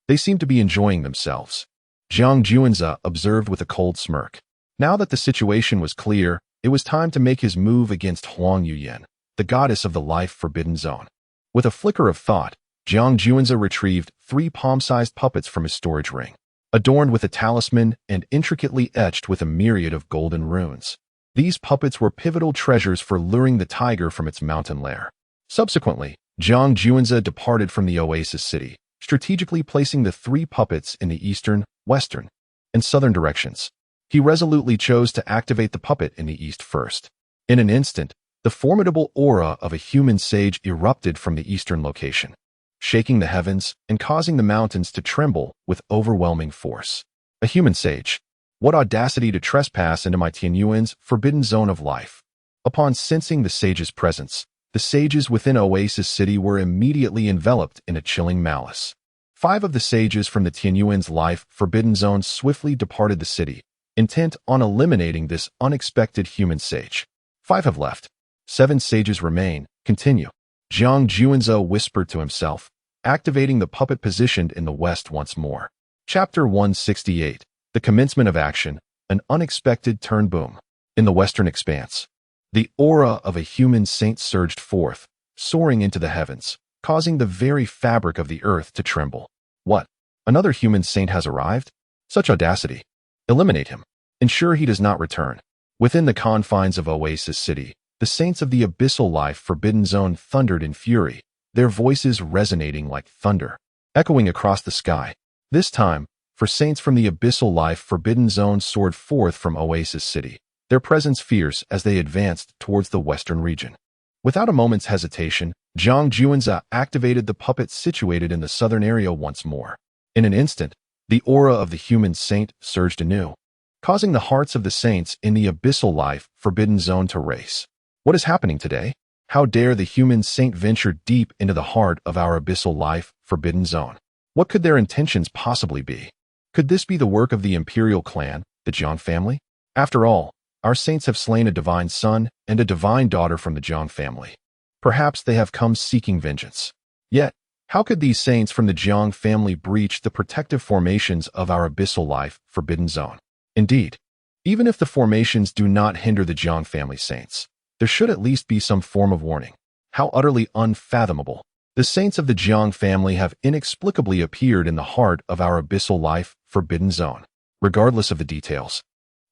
They seemed to be enjoying themselves, Jiang Juanze observed with a cold smirk. Now that the situation was clear, it was time to make his move against Huang Yuyan, the goddess of the life forbidden zone. With a flicker of thought, Jiang Juanze retrieved 3 palm-sized puppets from his storage ring, adorned with a talisman and intricately etched with a myriad of golden runes. These puppets were pivotal treasures for luring the tiger from its mountain lair. Subsequently, Jiang Juanze departed from the oasis city, strategically placing the 3 puppets in the eastern, western, and southern directions. He resolutely chose to activate the puppet in the east first. In an instant, the formidable aura of a human sage erupted from the eastern location, shaking the heavens and causing the mountains to tremble with overwhelming force. A human sage. What audacity to trespass into my Tianyuan's forbidden zone of life. Upon sensing the sage's presence, the sages within Oasis City were immediately enveloped in a chilling malice. 5 of the sages from the Tianyuan's life forbidden zone swiftly departed the city, intent on eliminating this unexpected human sage. 5 have left. 7 sages remain. Continue. Jiang Juanzhou whispered to himself, activating the puppet positioned in the west once more. Chapter 168. The Commencement of Action, an Unexpected Turn. Boom. In the western expanse, the aura of a human saint surged forth, soaring into the heavens, causing the very fabric of the earth to tremble. What? Another human saint has arrived? Such audacity. Eliminate him. Ensure he does not return. Within the confines of Oasis City, the saints of the Abyssal Life Forbidden Zone thundered in fury, their voices resonating like thunder, echoing across the sky. This time, for saints from the Abyssal Life Forbidden Zone soared forth from Oasis City, their presence fierce as they advanced towards the western region. Without a moment's hesitation, Jiang Juanzhou activated the puppet situated in the southern area once more. In an instant, the aura of the human saint surged anew, causing the hearts of the saints in the Abyssal Life Forbidden Zone to race. What is happening today? How dare the human saint venture deep into the heart of our Abyssal Life Forbidden Zone? What could their intentions possibly be? Could this be the work of the Imperial clan, the Jiang family? After all, our saints have slain a divine son and a divine daughter from the Jiang family. Perhaps they have come seeking vengeance. Yet, how could these saints from the Jiang family breach the protective formations of our Abyssal Life Forbidden Zone? Indeed, even if the formations do not hinder the Jiang family saints, there should at least be some form of warning. How utterly unfathomable. The saints of the Jiang family have inexplicably appeared in the heart of our Abyssal Life Forbidden Zone, regardless of the details.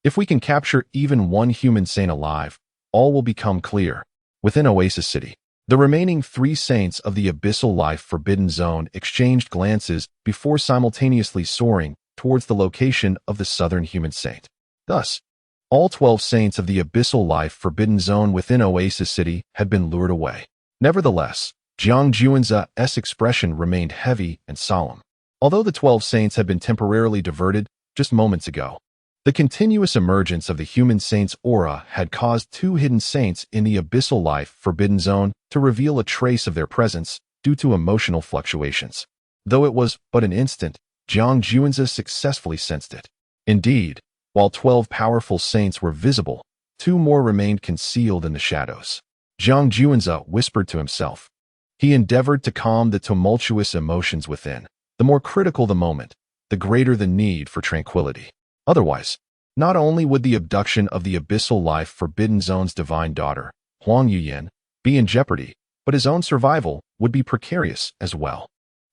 If we can capture even one human saint alive, all will become clear. Within Oasis City, the remaining 3 saints of the Abyssal Life Forbidden Zone exchanged glances before simultaneously soaring towards the location of the southern human saint. Thus, all 12 saints of the Abyssal Life Forbidden Zone within Oasis City had been lured away. Nevertheless, Jiang Juanzhou's expression remained heavy and solemn. Although the 12 saints had been temporarily diverted just moments ago, the continuous emergence of the human saint's aura had caused 2 hidden saints in the Abyssal Life Forbidden Zone to reveal a trace of their presence due to emotional fluctuations. Though it was but an instant, Jiang Juanzhou successfully sensed it. Indeed, while 12 powerful saints were visible, 2 more remained concealed in the shadows. Jiang Juanzhou whispered to himself. He endeavored to calm the tumultuous emotions within. The more critical the moment, the greater the need for tranquility. Otherwise, not only would the abduction of the Abyssal Life Forbidden Zone's divine daughter, Huang Yuyan, be in jeopardy, but his own survival would be precarious as well.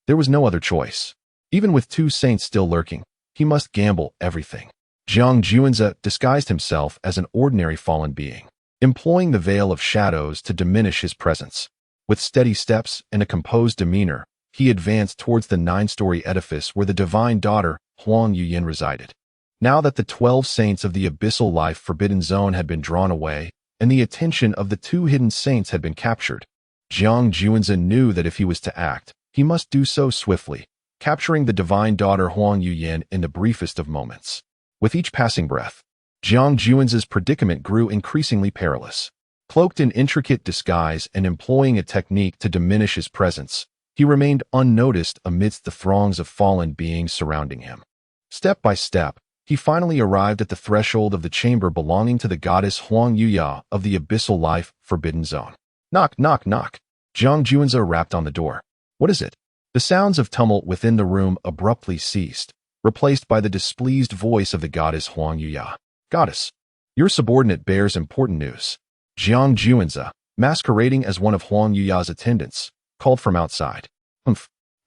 There was no other choice. Even with 2 saints still lurking, he must gamble everything. Jiang Juanzhou disguised himself as an ordinary fallen being, employing the veil of shadows to diminish his presence. With steady steps and a composed demeanor, he advanced towards the 9-story edifice where the divine daughter, Huang Yuyan, resided. Now that the 12 saints of the Abyssal Life Forbidden Zone had been drawn away, and the attention of the 2 hidden saints had been captured, Jiang Juanzhou knew that if he was to act, he must do so swiftly, capturing the divine daughter Huang Yuyan in the briefest of moments. With each passing breath, Jiang Juanzhou's predicament grew increasingly perilous. Cloaked in intricate disguise and employing a technique to diminish his presence, he remained unnoticed amidst the throngs of fallen beings surrounding him. Step by step, he finally arrived at the threshold of the chamber belonging to the goddess Huang Yuya of the Abyssal Life Forbidden Zone. Knock, knock, knock. Jiang Juanzhou rapped on the door. What is it? The sounds of tumult within the room abruptly ceased, replaced by the displeased voice of the goddess Huang Yuya. Goddess, your subordinate bears important news. Jiang Juanzhou, masquerading as one of Huang Yuya's attendants, called from outside.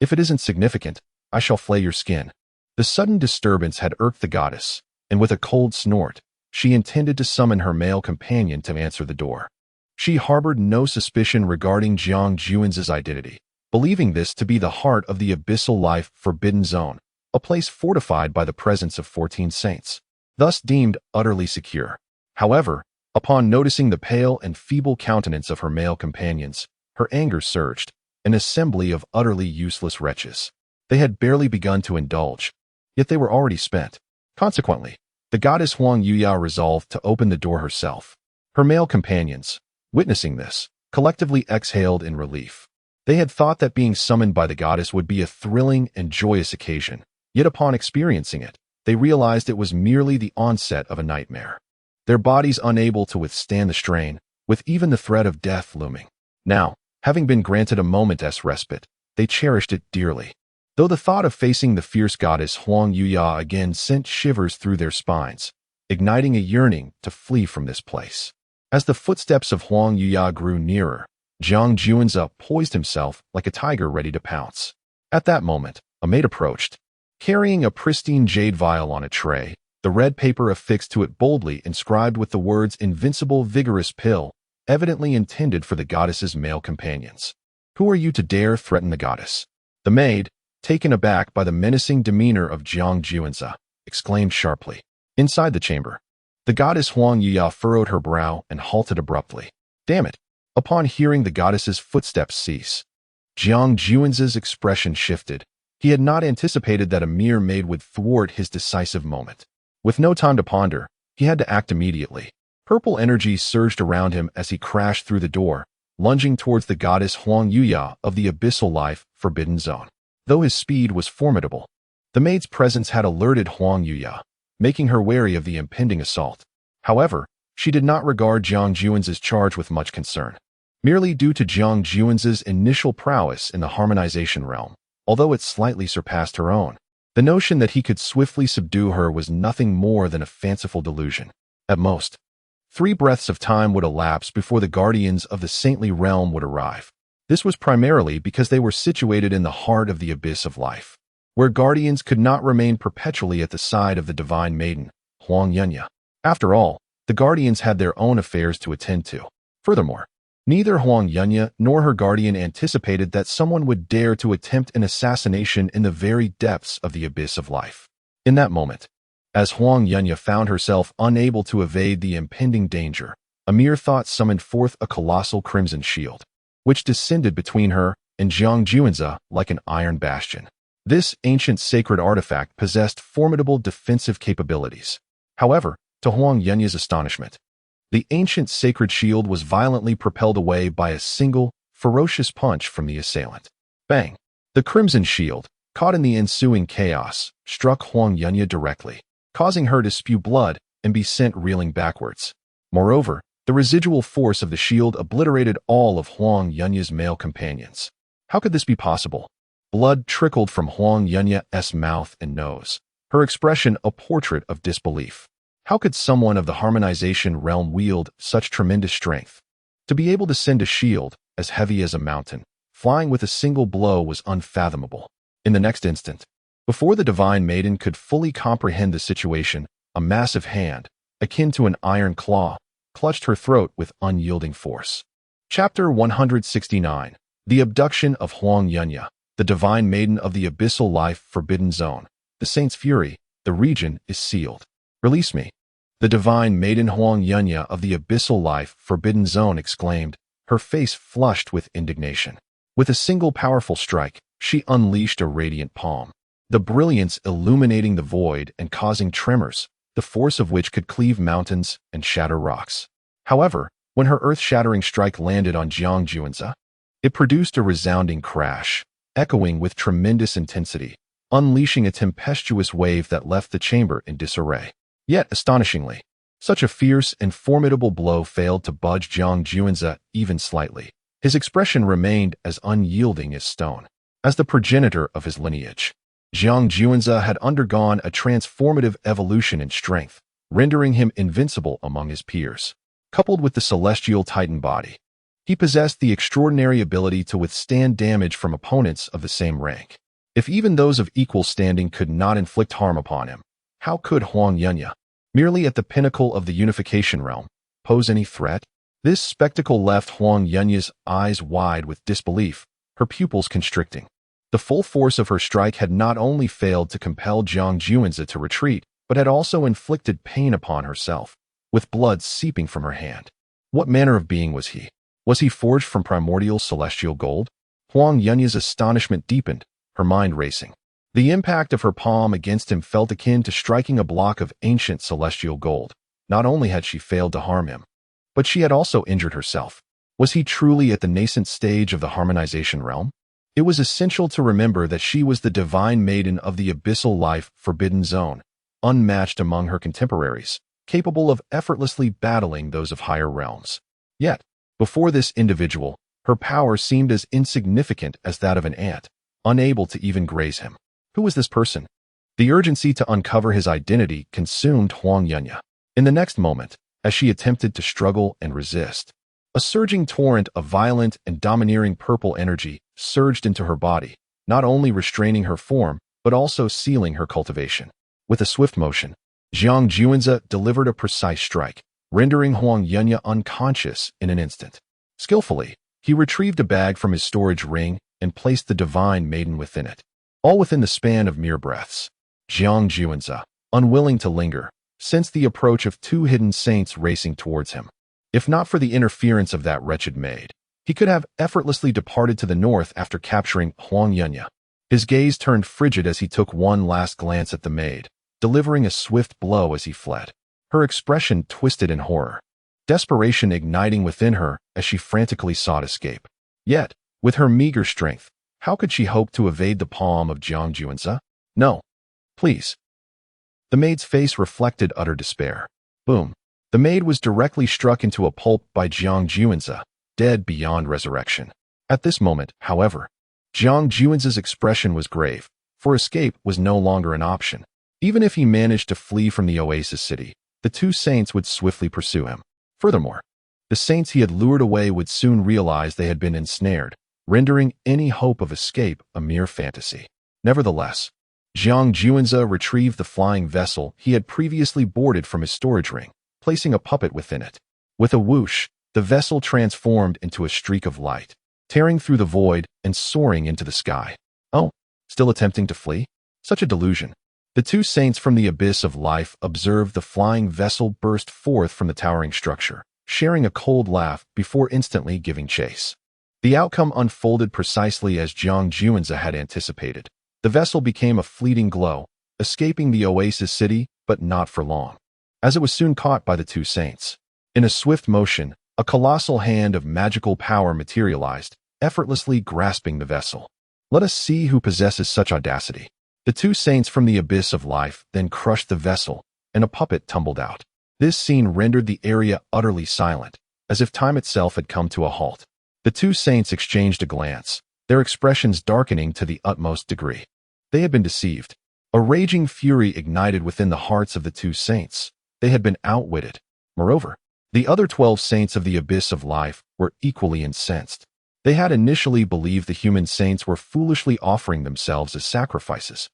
If it isn't significant, I shall flay your skin. The sudden disturbance had irked the goddess, and with a cold snort, she intended to summon her male companion to answer the door. She harbored no suspicion regarding Jiang Juanzhou's identity, believing this to be the heart of the Abyssal Life Forbidden Zone, a place fortified by the presence of 14 saints, thus deemed utterly secure. However, upon noticing the pale and feeble countenance of her male companions, her anger surged, an assembly of utterly useless wretches. They had barely begun to indulge, yet they were already spent. Consequently, the goddess Huang Yuya resolved to open the door herself. Her male companions, witnessing this, collectively exhaled in relief. They had thought that being summoned by the goddess would be a thrilling and joyous occasion, yet upon experiencing it, they realized it was merely the onset of a nightmare. Their bodies unable to withstand the strain, with even the threat of death looming. Now, having been granted a moment's respite, they cherished it dearly. Though the thought of facing the fierce goddess Huang Yuya again sent shivers through their spines, igniting a yearning to flee from this place. As the footsteps of Huang Yuya grew nearer, Jiang Juanzi poised himself like a tiger ready to pounce. At that moment, a maid approached, carrying a pristine jade vial on a tray, the red paper affixed to it boldly inscribed with the words "Invincible Vigorous Pill," evidently intended for the goddess's male companions. "Who are you to dare threaten the goddess?" The maid, taken aback by the menacing demeanor of Jiang Juanzi, exclaimed sharply. Inside the chamber, the goddess Huang Yuya furrowed her brow and halted abruptly. Damn it! Upon hearing the goddess's footsteps cease, Jiang Juanzi's expression shifted. He had not anticipated that a mere maid would thwart his decisive moment. With no time to ponder, he had to act immediately. Purple energy surged around him as he crashed through the door, lunging towards the goddess Huang Yuya of the Abyssal Life Forbidden Zone. Though his speed was formidable, the maid's presence had alerted Huang Yuya, making her wary of the impending assault. However, she did not regard Jiang Juanzi's charge with much concern. Merely due to Jiang Juanzi's initial prowess in the harmonization realm, although it slightly surpassed her own, the notion that he could swiftly subdue her was nothing more than a fanciful delusion. At most, 3 breaths of time would elapse before the guardians of the saintly realm would arrive. This was primarily because they were situated in the heart of the abyss of life, where guardians could not remain perpetually at the side of the divine maiden, Huang Yunya. After all, the guardians had their own affairs to attend to. Furthermore, neither Huang Yunya nor her guardian anticipated that someone would dare to attempt an assassination in the very depths of the abyss of life. In that moment, as Huang Yunya found herself unable to evade the impending danger, a mere thought summoned forth a colossal crimson shield, which descended between her and Jiang Juanzi like an iron bastion. This ancient sacred artifact possessed formidable defensive capabilities. However, to Huang Yunya's astonishment, the ancient sacred shield was violently propelled away by a single, ferocious punch from the assailant. Bang! The crimson shield, caught in the ensuing chaos, struck Huang Yunya directly, causing her to spew blood and be sent reeling backwards. Moreover, the residual force of the shield obliterated all of Huang Yunya's male companions. How could this be possible? Blood trickled from Huang Yunya's mouth and nose, her expression a portrait of disbelief. How could someone of the harmonization realm wield such tremendous strength? To be able to send a shield, as heavy as a mountain, flying with a single blow was unfathomable. In the next instant, before the divine maiden could fully comprehend the situation, a massive hand, akin to an iron claw, clutched her throat with unyielding force. Chapter 169. The Abduction of Huang Yunya, the Divine Maiden of the Abyssal Life Forbidden Zone. The Saint's Fury, the region is sealed. Release me. The Divine Maiden Huang Yunya of the Abyssal Life Forbidden Zone exclaimed, her face flushed with indignation. With a single powerful strike, she unleashed a radiant palm, the brilliance illuminating the void and causing tremors, the force of which could cleave mountains and shatter rocks. However, when her earth-shattering strike landed on Jiang Juanzi, it produced a resounding crash, echoing with tremendous intensity, unleashing a tempestuous wave that left the chamber in disarray. Yet, astonishingly, such a fierce and formidable blow failed to budge Jiang Juanzi even slightly. His expression remained as unyielding as stone. As the progenitor of his lineage, Jiang Juanzi had undergone a transformative evolution in strength, rendering him invincible among his peers. Coupled with the celestial titan body, he possessed the extraordinary ability to withstand damage from opponents of the same rank. If even those of equal standing could not inflict harm upon him, how could Huang Yunya, merely at the pinnacle of the unification realm, pose any threat? This spectacle left Huang Yunya's eyes wide with disbelief, her pupils constricting. The full force of her strike had not only failed to compel Jiang Juanzi to retreat, but had also inflicted pain upon herself, with blood seeping from her hand. What manner of being was he? Was he forged from primordial celestial gold? Huang Yunya's astonishment deepened, her mind racing. The impact of her palm against him felt akin to striking a block of ancient celestial gold. Not only had she failed to harm him, but she had also injured herself. Was he truly at the nascent stage of the harmonization realm? It was essential to remember that she was the divine maiden of the Abyssal Life Forbidden Zone, unmatched among her contemporaries, capable of effortlessly battling those of higher realms. Yet, before this individual, her power seemed as insignificant as that of an ant, unable to even graze him. Who was this person? The urgency to uncover his identity consumed Huang Yunya. In the next moment, as she attempted to struggle and resist, a surging torrent of violent and domineering purple energy surged into her body, not only restraining her form, but also sealing her cultivation. With a swift motion, Jiang Juanzi delivered a precise strike, rendering Huang Yunya unconscious in an instant. Skillfully, he retrieved a bag from his storage ring and placed the divine maiden within it, all within the span of mere breaths. Jiang Juanzi, unwilling to linger, sensed the approach of two hidden saints racing towards him. If not for the interference of that wretched maid, he could have effortlessly departed to the north after capturing Huang Yunya. His gaze turned frigid as he took one last glance at the maid, delivering a swift blow as he fled. Her expression twisted in horror, desperation igniting within her as she frantically sought escape. Yet, with her meager strength, how could she hope to evade the palm of Jiang Juanzi? No. Please. The maid's face reflected utter despair. Boom. The maid was directly struck into a pulp by Jiang Juanzi, dead beyond resurrection. At this moment, however, Jiang Juanzi's expression was grave, for escape was no longer an option. Even if he managed to flee from the oasis city, the two saints would swiftly pursue him. Furthermore, the saints he had lured away would soon realize they had been ensnared, rendering any hope of escape a mere fantasy. Nevertheless, Jiang Juanzi retrieved the flying vessel he had previously boarded from his storage ring, placing a puppet within it. With a whoosh, the vessel transformed into a streak of light, tearing through the void and soaring into the sky. Oh, still attempting to flee? Such a delusion. The two saints from the abyss of life observed the flying vessel burst forth from the towering structure, sharing a cold laugh before instantly giving chase. The outcome unfolded precisely as Jiang Juanzi had anticipated. The vessel became a fleeting glow, escaping the oasis city, but not for long, as it was soon caught by the two saints. In a swift motion, a colossal hand of magical power materialized, effortlessly grasping the vessel. Let us see who possesses such audacity. The two saints from the abyss of life then crushed the vessel, and a puppet tumbled out. This scene rendered the area utterly silent, as if time itself had come to a halt. The two saints exchanged a glance, their expressions darkening to the utmost degree. They had been deceived. A raging fury ignited within the hearts of the two saints. They had been outwitted. Moreover, the other 12 saints of the abyss of life were equally incensed. They had initially believed the human saints were foolishly offering themselves as sacrifices,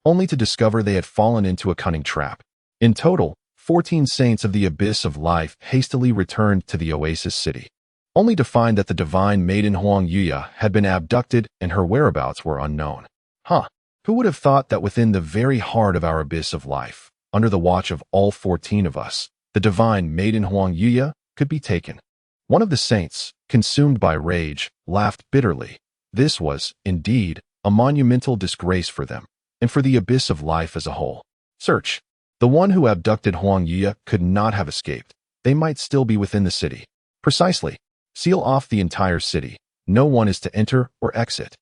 only to discover they had fallen into a cunning trap. In total, 14 saints of the abyss of life hastily returned to the oasis city, only to find that the divine maiden Huang Yunya had been abducted and her whereabouts were unknown. Who would have thought that within the very heart of our abyss of life, under the watch of all 14 of us, the divine maiden Huang Yunya could be taken? One of the saints, consumed by rage, laughed bitterly. This was, indeed, a monumental disgrace for them, and for the abyss of life as a whole. Search. The one who abducted Huang Yunya could not have escaped. They might still be within the city. Precisely. Seal off the entire city. No one is to enter or exit.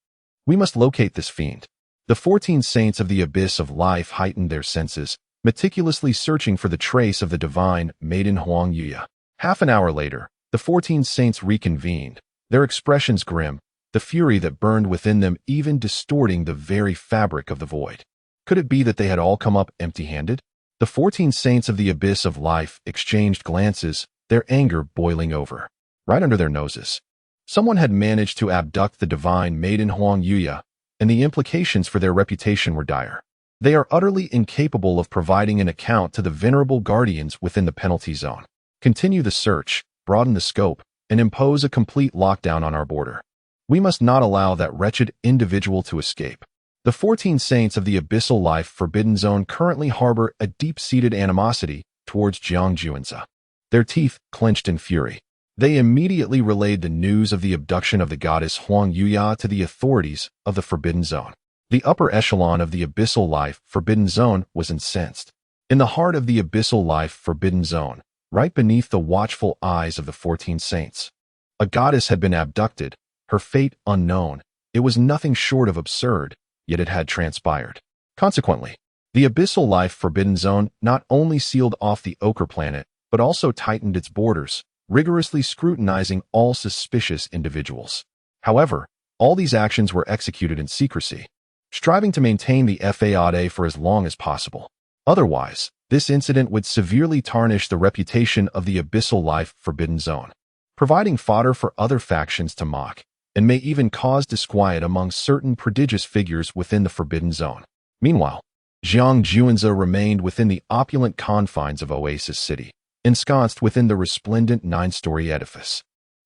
We must locate this fiend. The 14 saints of the abyss of life heightened their senses, meticulously searching for the trace of the divine maiden Huang Yunya. Half an hour later, the 14 saints reconvened, their expressions grim, the fury that burned within them even distorting the very fabric of the void. Could it be that they had all come up empty-handed? The 14 saints of the abyss of life exchanged glances, their anger boiling over. Right under their noses, someone had managed to abduct the divine maiden Huang Yunya, and the implications for their reputation were dire. They are utterly incapable of providing an account to the venerable guardians within the penalty zone. Continue the search, broaden the scope, and impose a complete lockdown on our border. We must not allow that wretched individual to escape. The 14 saints of the abyssal life forbidden zone currently harbor a deep-seated animosity towards Jiang Juanzi. Their teeth clenched in fury. They immediately relayed the news of the abduction of the goddess Huang Yunya to the authorities of the forbidden zone. The upper echelon of the abyssal life forbidden zone was incensed. In the heart of the abyssal life forbidden zone, right beneath the watchful eyes of the 14 saints, a goddess had been abducted, her fate unknown. It was nothing short of absurd, yet it had transpired. Consequently, The abyssal life forbidden zone not only sealed off the Ochre planet, but also tightened its borders, rigorously scrutinizing all suspicious individuals. However, all these actions were executed in secrecy, striving to maintain the FAAD for as long as possible. Otherwise, this incident would severely tarnish the reputation of the abyssal life forbidden zone, providing fodder for other factions to mock, and may even cause disquiet among certain prodigious figures within the forbidden zone. Meanwhile, Jiang Juanze remained within the opulent confines of Oasis City, ensconced within the resplendent 9-story edifice.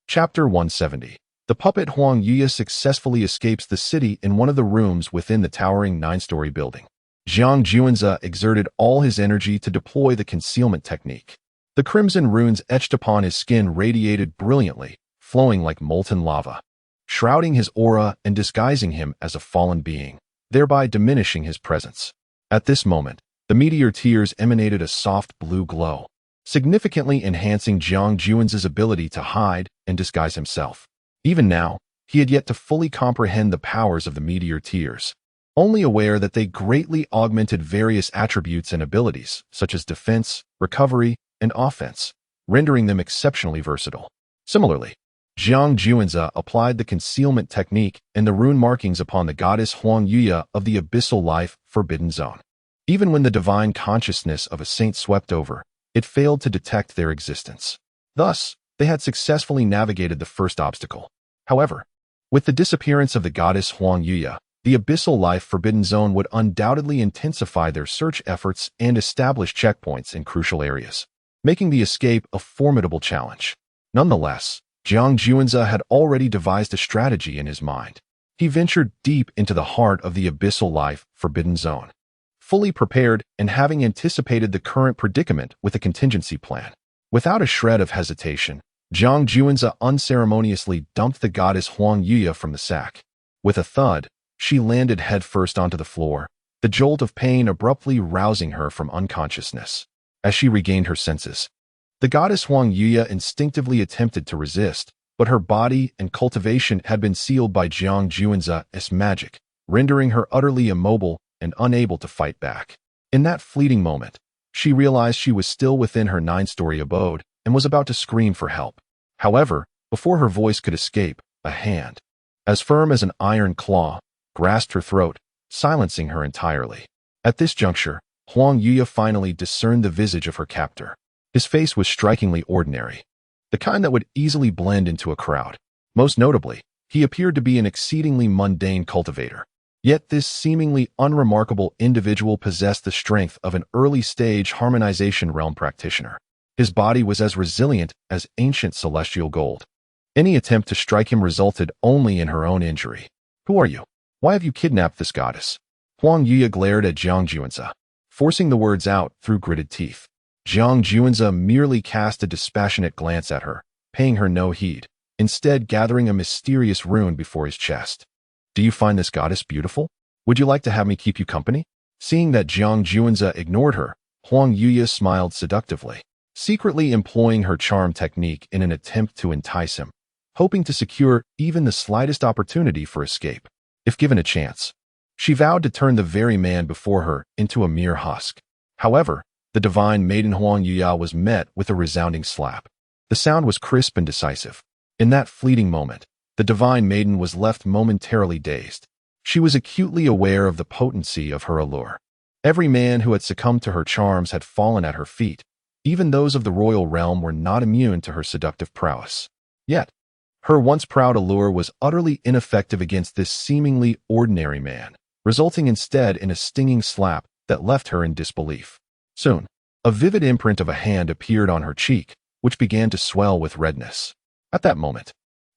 Chapter 170. The puppet Huang Yuya successfully escapes the city in one of the rooms within the towering 9-story building. Jiang Juanze exerted all his energy to deploy the concealment technique. The crimson runes etched upon his skin radiated brilliantly, flowing like molten lava, shrouding his aura and disguising him as a fallen being, thereby diminishing his presence. At this moment, the meteor tears emanated a soft blue glow, significantly enhancing Jiang Juanze's ability to hide and disguise himself. Even now, he had yet to fully comprehend the powers of the meteor tears, only aware that they greatly augmented various attributes and abilities, such as defense, recovery, and offense, rendering them exceptionally versatile. Similarly, Jiang Juanze applied the concealment technique and the rune markings upon the goddess Huang Yuya of the abyssal life forbidden zone. Even when the divine consciousness of a saint swept over, it failed to detect their existence. Thus, they had successfully navigated the first obstacle. However, with the disappearance of the goddess Huang Yuya, the abyssal life forbidden zone would undoubtedly intensify their search efforts and establish checkpoints in crucial areas, making the escape a formidable challenge. Nonetheless, Jiang Juanze had already devised a strategy in his mind. He ventured deep into the heart of the abyssal life forbidden zone, fully prepared and having anticipated the current predicament with a contingency plan. Without a shred of hesitation, Jiang Juanze unceremoniously dumped the goddess Huang Yuya from the sack. With a thud, she landed headfirst onto the floor, the jolt of pain abruptly rousing her from unconsciousness. As she regained her senses, the goddess Huang Yuya instinctively attempted to resist, but her body and cultivation had been sealed by Jiang Juanze's magic, rendering her utterly immobile and unable to fight back. In that fleeting moment, she realized she was still within her 9-story abode and was about to scream for help. However, before her voice could escape, a hand, as firm as an iron claw, grasped her throat, silencing her entirely. At this juncture, Huang Yuya finally discerned the visage of her captor. His face was strikingly ordinary, the kind that would easily blend into a crowd. Most notably, he appeared to be an exceedingly mundane cultivator. Yet this seemingly unremarkable individual possessed the strength of an early-stage harmonization realm practitioner. His body was as resilient as ancient celestial gold. Any attempt to strike him resulted only in her own injury. "Who are you? Why have you kidnapped this goddess?" Huang Yuya glared at Jiang Juanze, forcing the words out through gritted teeth. Jiang Juanze merely cast a dispassionate glance at her, paying her no heed, instead gathering a mysterious rune before his chest. "Do you find this goddess beautiful? Would you like to have me keep you company?" Seeing that Jiang Juanze ignored her, Huang Yuya smiled seductively, secretly employing her charm technique in an attempt to entice him, hoping to secure even the slightest opportunity for escape. If given a chance, she vowed to turn the very man before her into a mere husk. However, the divine maiden Huang Yuya was met with a resounding slap. The sound was crisp and decisive. In that fleeting moment, the divine maiden was left momentarily dazed. She was acutely aware of the potency of her allure. Every man who had succumbed to her charms had fallen at her feet. Even those of the royal realm were not immune to her seductive prowess. Yet, her once proud allure was utterly ineffective against this seemingly ordinary man, resulting instead in a stinging slap that left her in disbelief. Soon, a vivid imprint of a hand appeared on her cheek, which began to swell with redness. At that moment,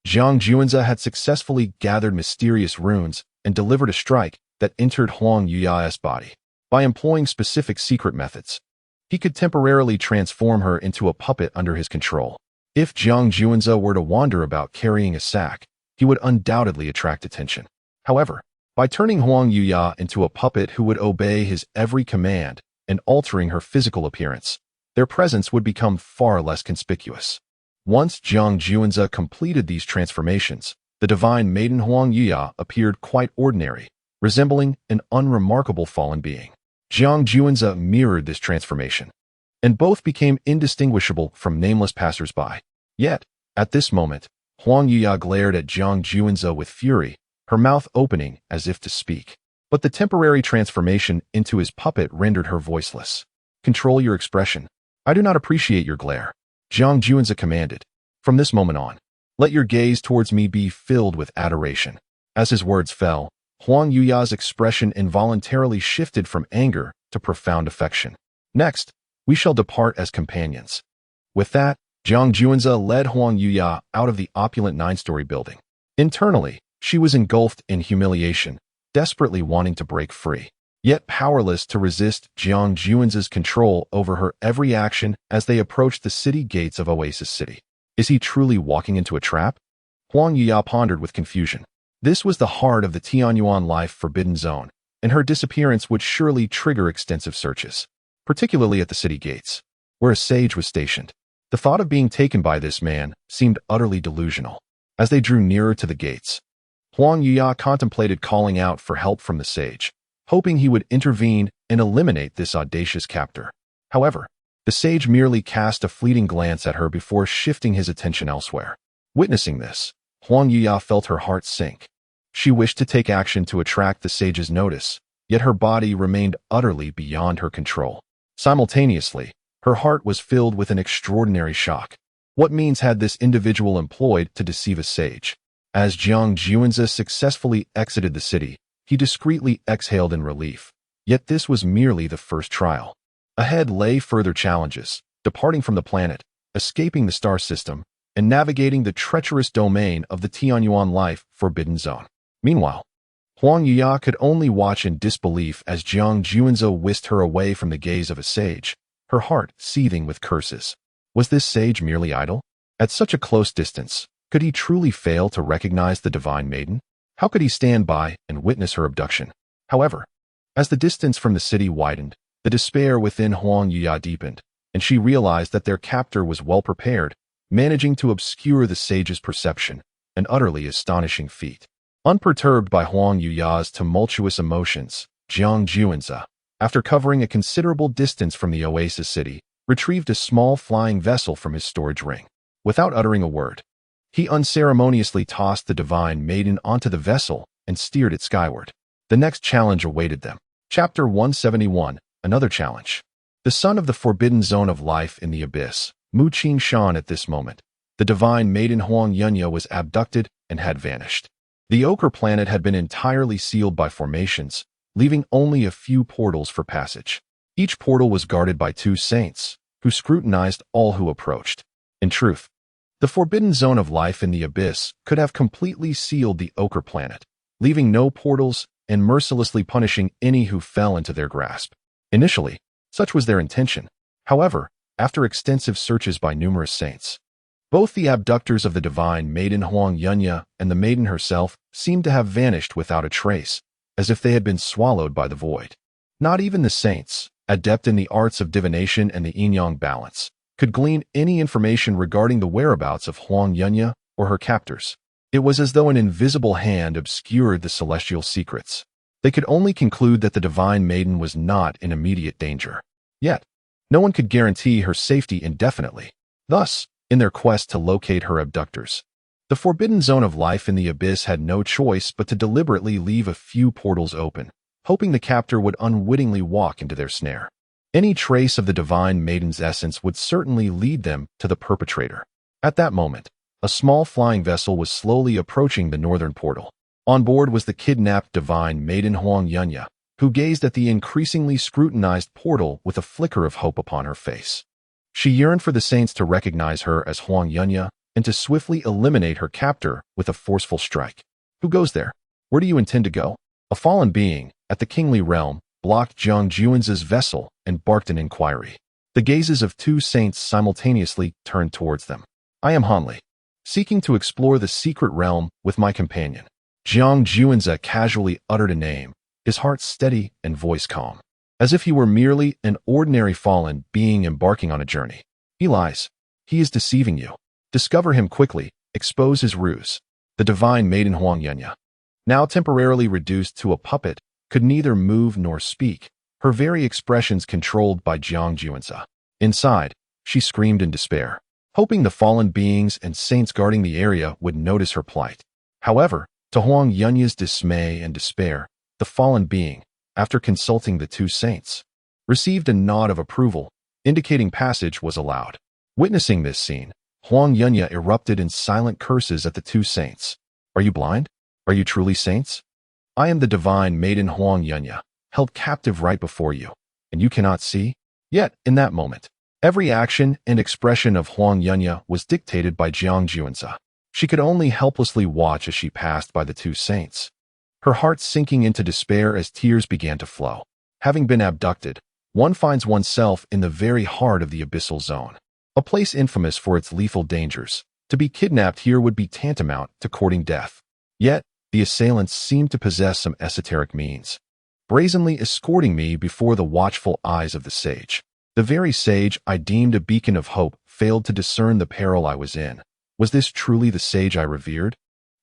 Jiang Juanze had successfully gathered mysterious runes and delivered a strike that entered Huang Yuya's body. By employing specific secret methods, he could temporarily transform her into a puppet under his control. If Jiang Juanze were to wander about carrying a sack, he would undoubtedly attract attention. However, by turning Huang Yuya into a puppet who would obey his every command and altering her physical appearance, their presence would become far less conspicuous. Once Jiang Juanze completed these transformations, the divine maiden Huang Yuya appeared quite ordinary, resembling an unremarkable fallen being. Jiang Juanza mirrored this transformation, and both became indistinguishable from nameless passers-by. Yet, at this moment, Huang Yuya glared at Jiang Juanza with fury, her mouth opening as if to speak. But the temporary transformation into his puppet rendered her voiceless. "Control your expression. I do not appreciate your glare," Jiang Juanza commanded. "From this moment on, let your gaze towards me be filled with adoration." As his words fell, Huang Yuya's expression involuntarily shifted from anger to profound affection. "Next, we shall depart as companions." With that, Jiang Juanza led Huang Yuya out of the opulent 9-story building. Internally, she was engulfed in humiliation, desperately wanting to break free, yet powerless to resist Jiang Juanza's control over her every action as they approached the city gates of Oasis City. Is he truly walking into a trap? Huang Yuya pondered with confusion. This was the heart of the Tianyuan life forbidden zone, and her disappearance would surely trigger extensive searches, particularly at the city gates, where a sage was stationed. The thought of being taken by this man seemed utterly delusional. As they drew nearer to the gates, Huang Yuya contemplated calling out for help from the sage, hoping he would intervene and eliminate this audacious captor. However, the sage merely cast a fleeting glance at her before shifting his attention elsewhere. Witnessing this, Huang Yuya felt her heart sink. She wished to take action to attract the sage's notice, yet her body remained utterly beyond her control. Simultaneously, her heart was filled with an extraordinary shock. What means had this individual employed to deceive a sage? As Jiang Juanza successfully exited the city, he discreetly exhaled in relief. Yet this was merely the first trial. Ahead lay further challenges, departing from the planet, escaping the star system, and navigating the treacherous domain of the Tianyuan life forbidden zone. Meanwhile, Huang Yuya could only watch in disbelief as Jiang Juanza whisked her away from the gaze of a sage, her heart seething with curses. Was this sage merely idle? At such a close distance, could he truly fail to recognize the divine maiden? How could he stand by and witness her abduction? However, as the distance from the city widened, the despair within Huang Yuya deepened, and she realized that their captor was well prepared, managing to obscure the sage's perception, an utterly astonishing feat. Unperturbed by Huang Yuya's tumultuous emotions, Jiang Juanza, after covering a considerable distance from the Oasis City, retrieved a small flying vessel from his storage ring. Without uttering a word, he unceremoniously tossed the divine maiden onto the vessel and steered it skyward. The next challenge awaited them. Chapter 171, Another Challenge. The son of the forbidden zone of life in the abyss, Mu Qin Shan. At this moment, the divine maiden Huang Yunya was abducted and had vanished. The ochre planet had been entirely sealed by formations, leaving only a few portals for passage. Each portal was guarded by 2 saints, who scrutinized all who approached. In truth, the forbidden zone of life in the abyss could have completely sealed the ochre planet, leaving no portals and mercilessly punishing any who fell into their grasp. Initially, such was their intention. However, after extensive searches by numerous saints, both the abductors of the divine maiden Huang Yunya and the maiden herself seemed to have vanished without a trace, as if they had been swallowed by the void. Not even the saints, adept in the arts of divination and the yin-yang balance, could glean any information regarding the whereabouts of Huang Yunya or her captors. It was as though an invisible hand obscured the celestial secrets. They could only conclude that the divine maiden was not in immediate danger. Yet, no one could guarantee her safety indefinitely. Thus, in their quest to locate her abductors, the forbidden zone of life in the abyss had no choice but to deliberately leave a few portals open, hoping the captor would unwittingly walk into their snare. Any trace of the divine maiden's essence would certainly lead them to the perpetrator. At that moment, a small flying vessel was slowly approaching the northern portal. On board was the kidnapped divine maiden Huang Yunya, who gazed at the increasingly scrutinized portal with a flicker of hope upon her face. She yearned for the saints to recognize her as Huang Yunya and to swiftly eliminate her captor with a forceful strike. Who goes there? Where do you intend to go? A fallen being, at the kingly realm, blocked Jiang Juanza's vessel and barked an inquiry. The gazes of 2 saints simultaneously turned towards them. I am Hanli, seeking to explore the secret realm with my companion. Jiang Juanza casually uttered a name, his heart steady and voice calm, as if he were merely an ordinary fallen being embarking on a journey. He lies. He is deceiving you. Discover him quickly, expose his ruse. The divine maiden Huang Yunya, now temporarily reduced to a puppet, could neither move nor speak, her very expressions controlled by Jiang Juanza. Inside, she screamed in despair, hoping the fallen beings and saints guarding the area would notice her plight. However, to Huang Yunya's dismay and despair, the fallen being, after consulting the two saints, received a nod of approval, indicating passage was allowed. Witnessing this scene, Huang Yunya erupted in silent curses at the two saints. Are you blind? Are you truly saints? I am the divine maiden Huang Yunya, held captive right before you, and you cannot see? Yet, in that moment, every action and expression of Huang Yunya was dictated by Jiang Juanza. She could only helplessly watch as she passed by the two saints, her heart sinking into despair as tears began to flow. Having been abducted, one finds oneself in the very heart of the abyssal zone, a place infamous for its lethal dangers. To be kidnapped here would be tantamount to courting death. Yet, the assailants seemed to possess some esoteric means, brazenly escorting me before the watchful eyes of the sage. The very sage I deemed a beacon of hope failed to discern the peril I was in. Was this truly the sage I revered?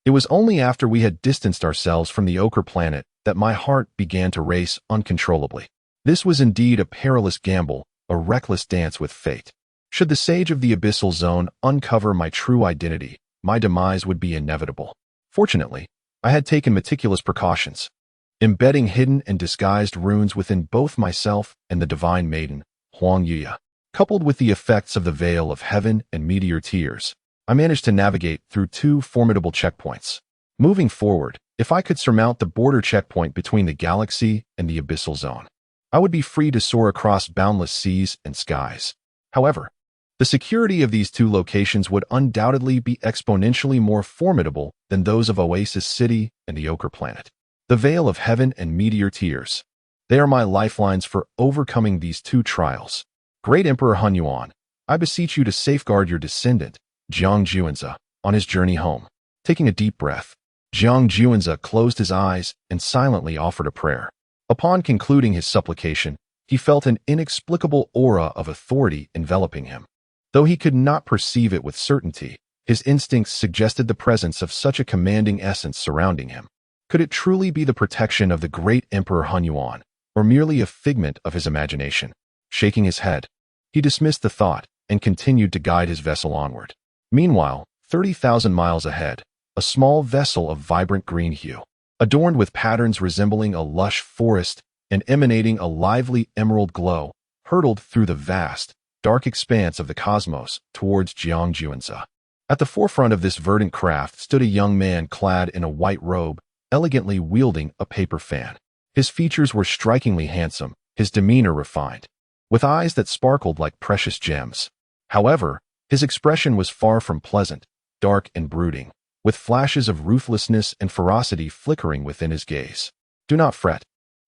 It was only after we had distanced ourselves from the ochre planet that my heart began to race uncontrollably. This was indeed a perilous gamble, a reckless dance with fate. Should the sage of the abyssal zone uncover my true identity, my demise would be inevitable. Fortunately, I had taken meticulous precautions, embedding hidden and disguised runes within both myself and the divine maiden, Huang Yuya. Coupled with the effects of the veil of heaven and meteor tears, I managed to navigate through two formidable checkpoints. Moving forward, if I could surmount the border checkpoint between the galaxy and the abyssal zone, I would be free to soar across boundless seas and skies. However, the security of these two locations would undoubtedly be exponentially more formidable than those of Oasis City and the Ochre Planet. The veil of heaven and meteor tears. They are my lifelines for overcoming these two trials. Great Emperor Hunyuan, I beseech you to safeguard your descendant, Jiang Juanza, on his journey home. Taking a deep breath, Jiang Juanza closed his eyes and silently offered a prayer. Upon concluding his supplication, he felt an inexplicable aura of authority enveloping him. Though he could not perceive it with certainty, his instincts suggested the presence of such a commanding essence surrounding him. Could it truly be the protection of the great Emperor Hunyuan, or merely a figment of his imagination? Shaking his head, he dismissed the thought and continued to guide his vessel onward. Meanwhile, 30,000 miles ahead, a small vessel of vibrant green hue, adorned with patterns resembling a lush forest and emanating a lively emerald glow, hurtled through the vast, dark expanse of the cosmos towards Jiang Juanza. At the forefront of this verdant craft stood a young man clad in a white robe, elegantly wielding a paper fan. His features were strikingly handsome, his demeanor refined, with eyes that sparkled like precious gems. However, his expression was far from pleasant, dark and brooding, with flashes of ruthlessness and ferocity flickering within his gaze. Do not fret.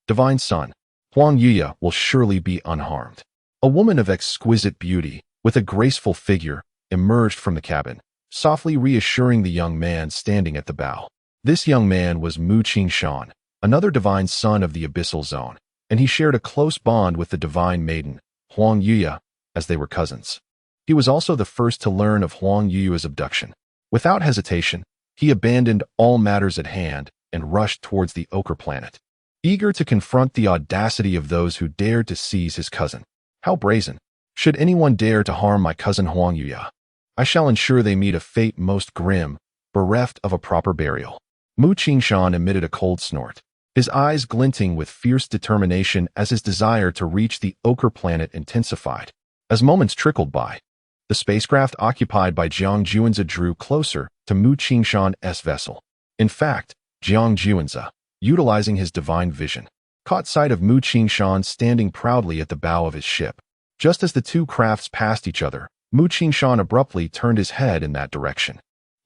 Divine Son, Huang Yuya will surely be unharmed. A woman of exquisite beauty, with a graceful figure, emerged from the cabin, softly reassuring the young man standing at the bow. This young man was Mu Qingshan, another divine son of the abyssal zone, and he shared a close bond with the divine maiden, Huang Yuya, as they were cousins. He was also the first to learn of Huang Yuya's abduction. Without hesitation, he abandoned all matters at hand and rushed towards the Ochre Planet, eager to confront the audacity of those who dared to seize his cousin. How brazen! Should anyone dare to harm my cousin Huang Yuya, I shall ensure they meet a fate most grim, bereft of a proper burial. Mu Qingshan emitted a cold snort, his eyes glinting with fierce determination as his desire to reach the Ochre Planet intensified. As moments trickled by, the spacecraft occupied by Jiang Juanza drew closer to Mu Qingshan's vessel. In fact, Jiang Juanza, utilizing his divine vision, caught sight of Mu Qingshan standing proudly at the bow of his ship. Just as the two crafts passed each other, Mu Qingshan abruptly turned his head in that direction.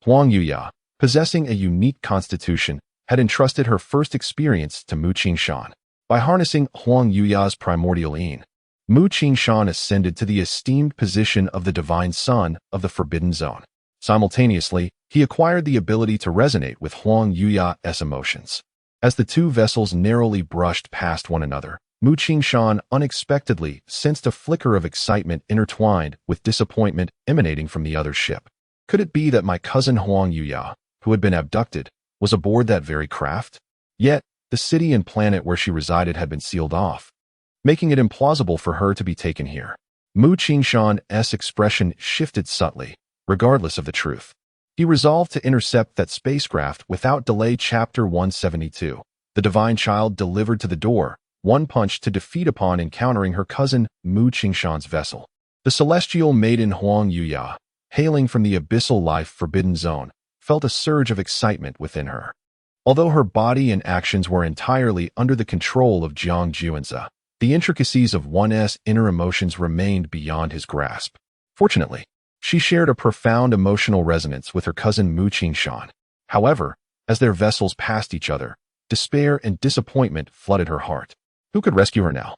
Huang Yuya, possessing a unique constitution, had entrusted her first experience to Mu Qingshan. By harnessing Huang Yuya's primordial yin, Mu Qingshan ascended to the esteemed position of the divine son of the Forbidden Zone. Simultaneously, he acquired the ability to resonate with Huang Yuya's emotions. As the two vessels narrowly brushed past one another, Mu Qingshan unexpectedly sensed a flicker of excitement intertwined with disappointment emanating from the other ship. Could it be that my cousin Huang Yuya, who had been abducted, was aboard that very craft? Yet, the city and planet where she resided had been sealed off. making it implausible for her to be taken here. Mu Qingshan's expression shifted subtly, regardless of the truth. He resolved to intercept that spacecraft without delay. Chapter 172. The Divine Child delivered to the door, one punch to defeat upon encountering her cousin Mu Qingshan's vessel. The celestial maiden Huang Yuya, hailing from the abyssal life forbidden zone, felt a surge of excitement within her. Although her body and actions were entirely under the control of Jiang Juanzi, the intricacies of one's inner emotions remained beyond his grasp. Fortunately, she shared a profound emotional resonance with her cousin Mu Qingshan. However, as their vessels passed each other, despair and disappointment flooded her heart. Who could rescue her now?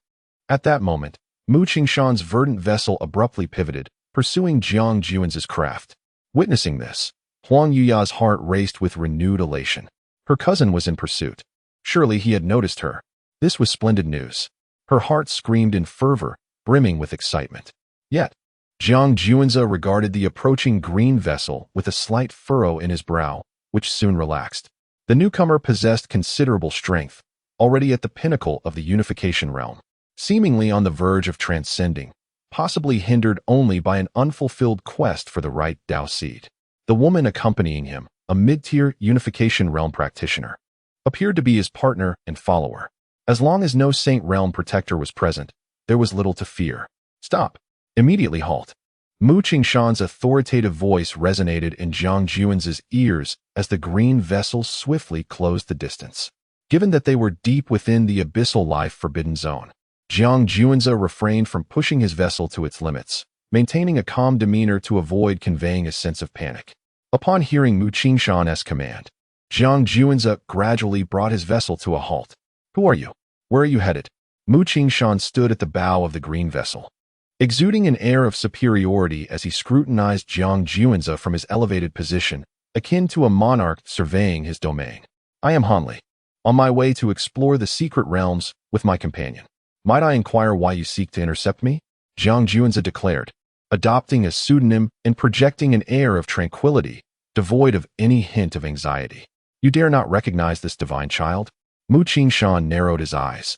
At that moment, Mu Qingshan's verdant vessel abruptly pivoted, pursuing Jiang Juanzi's craft. Witnessing this, Huang Yuya's heart raced with renewed elation. Her cousin was in pursuit. Surely he had noticed her. This was splendid news. Her heart screamed in fervor, brimming with excitement. Yet, Jiang Juanzi regarded the approaching green vessel with a slight furrow in his brow, which soon relaxed. The newcomer possessed considerable strength, already at the pinnacle of the unification realm, seemingly on the verge of transcending, possibly hindered only by an unfulfilled quest for the right Dao seed. The woman accompanying him, a mid-tier unification realm practitioner, appeared to be his partner and follower. As long as no Saint Realm protector was present, there was little to fear. Stop! Immediately halt! Mu Qingshan's authoritative voice resonated in Jiang Juanzi's ears as the green vessel swiftly closed the distance. Given that they were deep within the abyssal life forbidden zone, Jiang Juanzi refrained from pushing his vessel to its limits, maintaining a calm demeanor to avoid conveying a sense of panic. Upon hearing Mu Qingshan's command, Jiang Juanzi gradually brought his vessel to a halt. Who are you? Where are you headed? Mu Qingshan stood at the bow of the green vessel, exuding an air of superiority as he scrutinized Jiang Juanzi from his elevated position, akin to a monarch surveying his domain. I am Hanli, on my way to explore the secret realms with my companion. Might I inquire why you seek to intercept me? Jiang Juanzi declared, adopting a pseudonym and projecting an air of tranquility, devoid of any hint of anxiety. You dare not recognize this divine child? Mu Qingshan narrowed his eyes,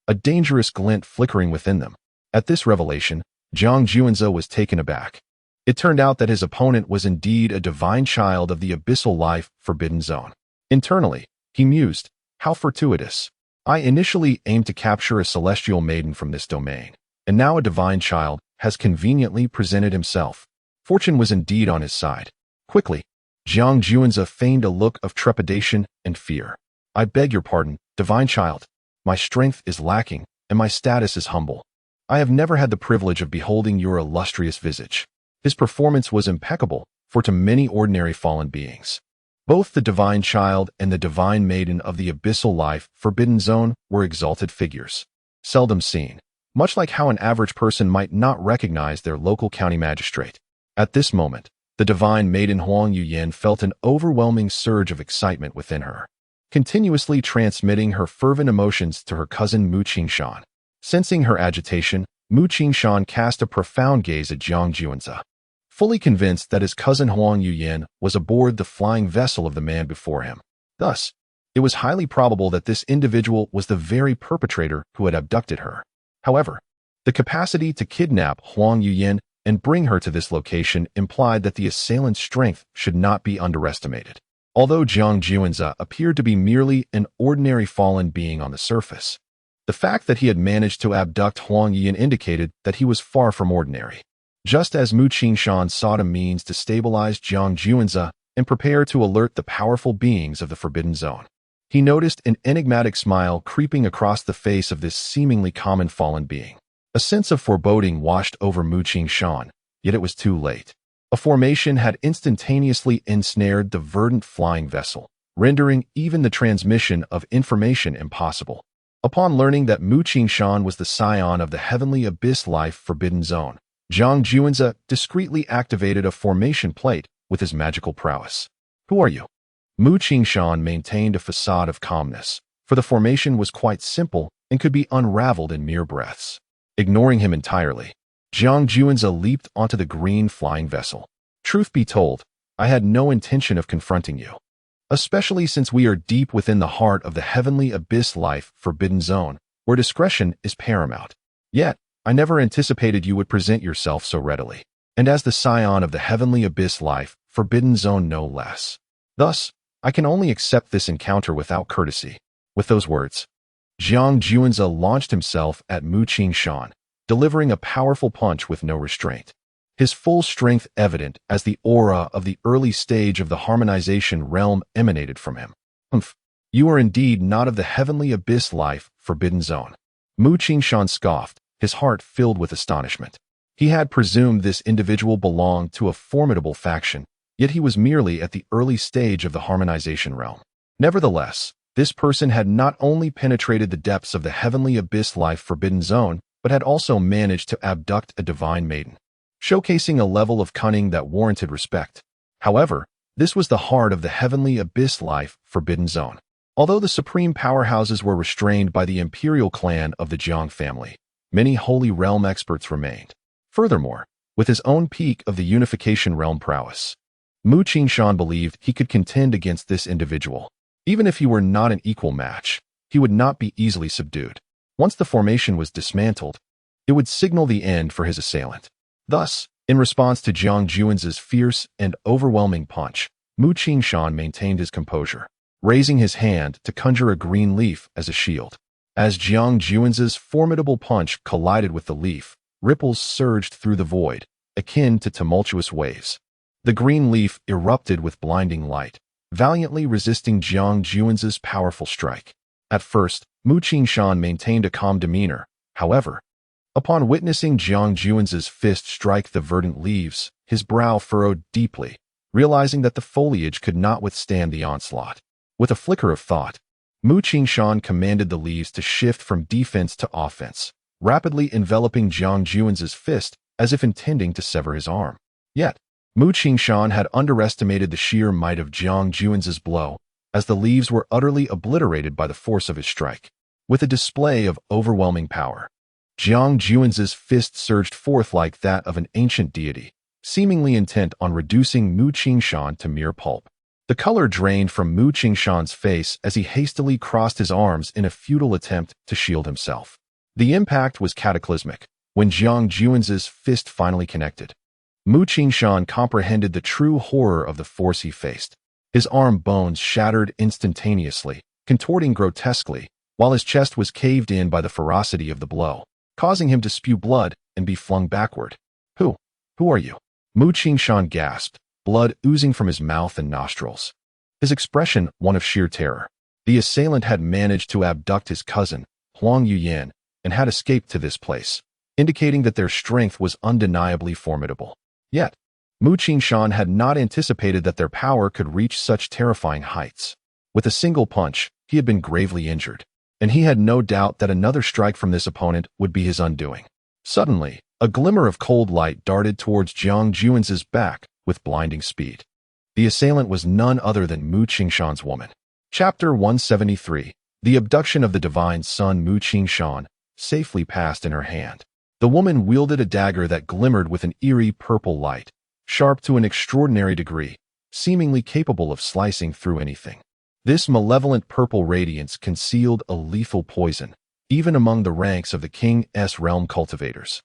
a dangerous glint flickering within them. At this revelation, Jiang Juanzi was taken aback. It turned out that his opponent was indeed a divine child of the abyssal life forbidden zone. Internally, he mused, how fortuitous. I initially aimed to capture a celestial maiden from this domain, and now a divine child has conveniently presented himself. Fortune was indeed on his side. Quickly, Jiang Juanzi feigned a look of trepidation and fear. I beg your pardon, divine child. My strength is lacking, and my status is humble. I have never had the privilege of beholding your illustrious visage. His performance was impeccable, for to many ordinary fallen beings, both the divine child and the divine maiden of the abyssal life forbidden zone were exalted figures, seldom seen, much like how an average person might not recognize their local county magistrate. At this moment, the divine maiden Huang Yuyan felt an overwhelming surge of excitement within her, continuously transmitting her fervent emotions to her cousin Mu Qingshan. Sensing her agitation, Mu Qingshan cast a profound gaze at Jiang Juanzi, fully convinced that his cousin Huang Yuyan was aboard the flying vessel of the man before him. Thus, it was highly probable that this individual was the very perpetrator who had abducted her. However, the capacity to kidnap Huang Yuyan and bring her to this location implied that the assailant's strength should not be underestimated. Although Jiang Juanzi appeared to be merely an ordinary fallen being on the surface, the fact that he had managed to abduct Huang Yuyan indicated that he was far from ordinary. Just as Mu Qingshan sought a means to stabilize Jiang Juanzi and prepare to alert the powerful beings of the Forbidden Zone, he noticed an enigmatic smile creeping across the face of this seemingly common fallen being. A sense of foreboding washed over Mu Qingshan, yet it was too late. A formation had instantaneously ensnared the verdant flying vessel, rendering even the transmission of information impossible. Upon learning that Mu Qingshan was the scion of the heavenly abyss life Forbidden Zone, Jiang Juanzi discreetly activated a formation plate with his magical prowess. Who are you? Mu Qingshan maintained a facade of calmness, for the formation was quite simple and could be unraveled in mere breaths. Ignoring him entirely, Jiang Juanzi leaped onto the green flying vessel. Truth be told, I had no intention of confronting you, especially since we are deep within the heart of the heavenly abyss life Forbidden Zone, where discretion is paramount. Yet, I never anticipated you would present yourself so readily, and as the scion of the heavenly abyss life, forbidden zone no less. Thus, I can only accept this encounter without courtesy." With those words, Jiang Juanzi launched himself at Mu Qingshan, delivering a powerful punch with no restraint. His full strength evident as the aura of the early stage of the harmonization realm emanated from him. "Humph, you are indeed not of the heavenly abyss life, forbidden zone." Mu Qingshan scoffed, his heart filled with astonishment. He had presumed this individual belonged to a formidable faction, yet he was merely at the early stage of the harmonization realm. Nevertheless, this person had not only penetrated the depths of the heavenly abyss life forbidden zone, but had also managed to abduct a divine maiden, showcasing a level of cunning that warranted respect. However, this was the heart of the heavenly abyss life forbidden zone. Although the supreme powerhouses were restrained by the Imperial clan of the Jiang family, many holy realm experts remained. Furthermore, with his own peak of the unification realm prowess, Mu Qingshan believed he could contend against this individual. Even if he were not an equal match, he would not be easily subdued. Once the formation was dismantled, it would signal the end for his assailant. Thus, in response to Jiang Juanzi's fierce and overwhelming punch, Mu Qingshan maintained his composure, raising his hand to conjure a green leaf as a shield. As Jiang Juanzi's formidable punch collided with the leaf, ripples surged through the void, akin to tumultuous waves. The green leaf erupted with blinding light, valiantly resisting Jiang Juanzi's powerful strike. At first, Mu Qingshan maintained a calm demeanor. However, upon witnessing Jiang Juanzi's fist strike the verdant leaves, his brow furrowed deeply, realizing that the foliage could not withstand the onslaught. With a flicker of thought, Mu Qingshan commanded the leaves to shift from defense to offense, rapidly enveloping Jiang Juanzi's fist as if intending to sever his arm. Yet, Mu Qingshan had underestimated the sheer might of Jiang Juanzi's blow, as the leaves were utterly obliterated by the force of his strike. With a display of overwhelming power, Jiang Juanzi's fist surged forth like that of an ancient deity, seemingly intent on reducing Mu Qingshan to mere pulp. The color drained from Mu Qingshan's face as he hastily crossed his arms in a futile attempt to shield himself. The impact was cataclysmic. When Jiang Juanzi's fist finally connected, Mu Qingshan comprehended the true horror of the force he faced. His arm bones shattered instantaneously, contorting grotesquely, while his chest was caved in by the ferocity of the blow, causing him to spew blood and be flung backward. Who are you?" Mu Qingshan gasped, blood oozing from his mouth and nostrils. His expression one of sheer terror. The assailant had managed to abduct his cousin, Huang Yuyan, and had escaped to this place, indicating that their strength was undeniably formidable. Yet, Mu Qingshan had not anticipated that their power could reach such terrifying heights. With a single punch, he had been gravely injured, and he had no doubt that another strike from this opponent would be his undoing. Suddenly, a glimmer of cold light darted towards Jiang Juanzi's back with blinding speed. The assailant was none other than Mu Qingshan's woman. Chapter 173. The abduction of the divine son Mu Qingshan safely passed in her hand. The woman wielded a dagger that glimmered with an eerie purple light, sharp to an extraordinary degree, seemingly capable of slicing through anything. This malevolent purple radiance concealed a lethal poison, even among the ranks of the King's realm cultivators.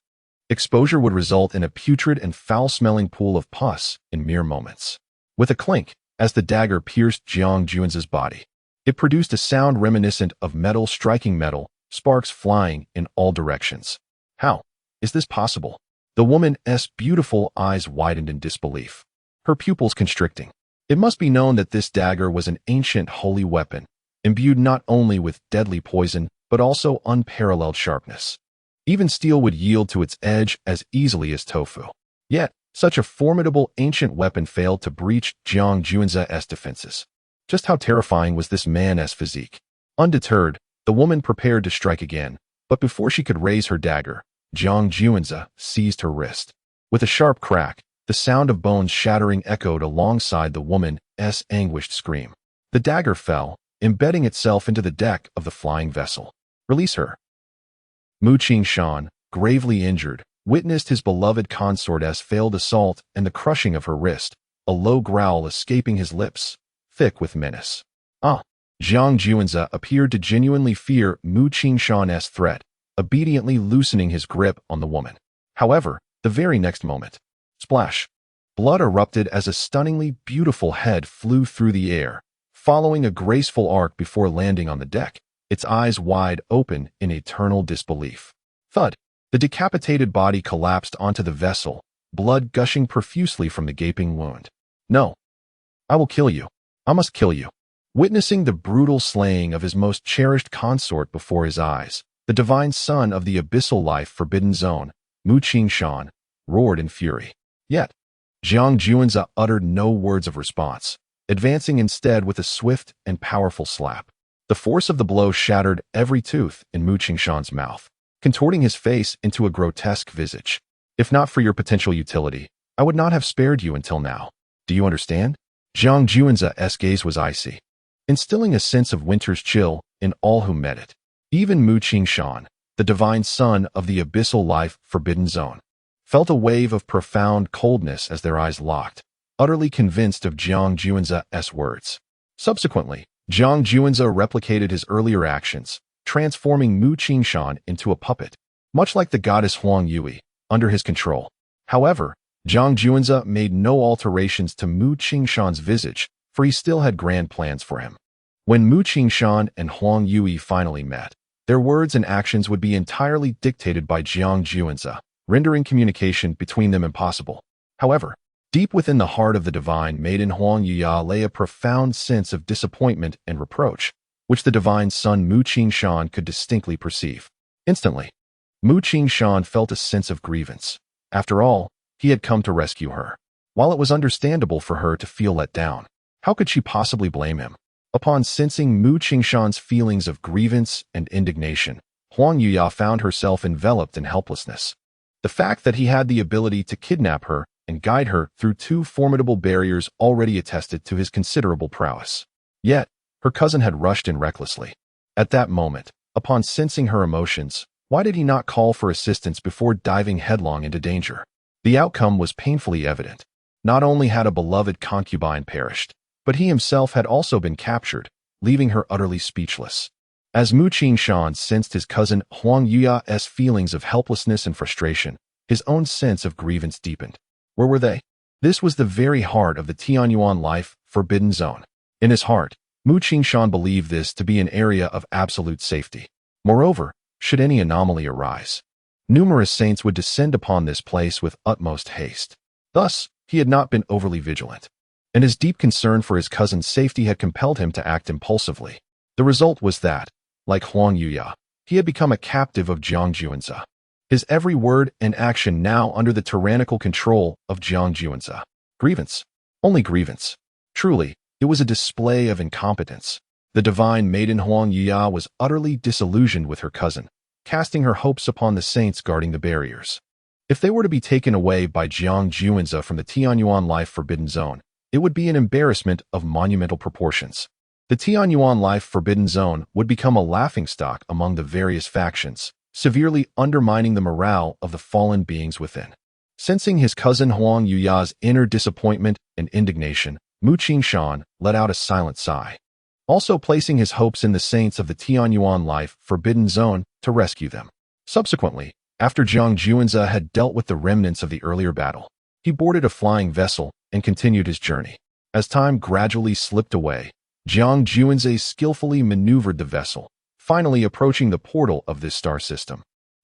Exposure would result in a putrid and foul-smelling pool of pus in mere moments. With a clink, as the dagger pierced Jiang Juanzi's body, it produced a sound reminiscent of metal striking metal, sparks flying in all directions. How is this possible? The woman's beautiful eyes widened in disbelief, her pupils constricting. It must be known that this dagger was an ancient holy weapon, imbued not only with deadly poison, but also unparalleled sharpness. Even steel would yield to its edge as easily as tofu. Yet, such a formidable ancient weapon failed to breach Jiang Juanzi's defenses. Just how terrifying was this man's physique? Undeterred, the woman prepared to strike again, but before she could raise her dagger, Jiang Juanzi seized her wrist. With a sharp crack, the sound of bones shattering echoed alongside the woman's anguished scream. The dagger fell, embedding itself into the deck of the flying vessel. "Release her." Mu Qingshan, gravely injured, witnessed his beloved consort's failed assault and the crushing of her wrist, a low growl escaping his lips, thick with menace. "Ah, Jiang Juanze appeared to genuinely fear Mu Qingshan's threat, obediently loosening his grip on the woman. However, the very next moment, splash! Blood erupted as a stunningly beautiful head flew through the air, following a graceful arc before landing on the deck, its eyes wide open in eternal disbelief. Thud! The decapitated body collapsed onto the vessel, blood gushing profusely from the gaping wound. No! I will kill you. I must kill you. Witnessing the brutal slaying of his most cherished consort before his eyes, the divine son of the abyssal life forbidden zone, Mu Qingshan, roared in fury. Yet, Jiang Juanze uttered no words of response, advancing instead with a swift and powerful slap. The force of the blow shattered every tooth in Mu Qingshan's mouth, contorting his face into a grotesque visage. If not for your potential utility, I would not have spared you until now. Do you understand? Jiang Juanze's gaze was icy, instilling a sense of winter's chill in all who met it. Even Mu Qingshan, the divine son of the abyssal life forbidden zone, felt a wave of profound coldness as their eyes locked, utterly convinced of Jiang Juanze's words. Subsequently, Jiang Juanze replicated his earlier actions, transforming Mu Qingshan into a puppet, much like the goddess Huang Yui, under his control. However, Jiang Juanze made no alterations to Mu Qingshan's visage, for he still had grand plans for him. When Mu Qingshan and Huang Yui finally met, their words and actions would be entirely dictated by Jiang Juanze, rendering communication between them impossible. However, deep within the heart of the divine maiden Huang Yui lay a profound sense of disappointment and reproach, which the divine son Mu Qingshan could distinctly perceive. Instantly, Mu Qingshan felt a sense of grievance. After all, he had come to rescue her. While it was understandable for her to feel let down, how could she possibly blame him? Upon sensing Mu Qingshan's feelings of grievance and indignation, Huang Yui found herself enveloped in helplessness. The fact that he had the ability to kidnap her and guide her through two formidable barriers already attested to his considerable prowess. Yet, her cousin had rushed in recklessly. At that moment, upon sensing her emotions, why did he not call for assistance before diving headlong into danger? The outcome was painfully evident. Not only had a beloved concubine perished, but he himself had also been captured, leaving her utterly speechless. As Mu Qingshan sensed his cousin Huang Yui's feelings of helplessness and frustration, his own sense of grievance deepened. Where were they? This was the very heart of the Tianyuan life forbidden zone. In his heart, Mu Qingshan believed this to be an area of absolute safety. Moreover, should any anomaly arise, numerous saints would descend upon this place with utmost haste. Thus, he had not been overly vigilant, and his deep concern for his cousin's safety had compelled him to act impulsively. The result was that, like Huang Yui, he had become a captive of Jiang Juanze. His every word and action now under the tyrannical control of Jiang Juanze. Grievance. Only grievance. Truly, it was a display of incompetence. The divine maiden Huang Yui was utterly disillusioned with her cousin, casting her hopes upon the saints guarding the barriers. If they were to be taken away by Jiang Juanze from the Tianyuan life forbidden zone, it would be an embarrassment of monumental proportions. The Tianyuan life forbidden zone would become a laughingstock among the various factions, severely undermining the morale of the fallen beings within. Sensing his cousin Huang Yui's inner disappointment and indignation, Mu Qingshan let out a silent sigh, also placing his hopes in the saints of the Tianyuan life forbidden zone to rescue them. Subsequently, after Jiang Juanze had dealt with the remnants of the earlier battle, he boarded a flying vessel and continued his journey. As time gradually slipped away, Jiang Juanze skillfully maneuvered the vessel, finally approaching the portal of this star system.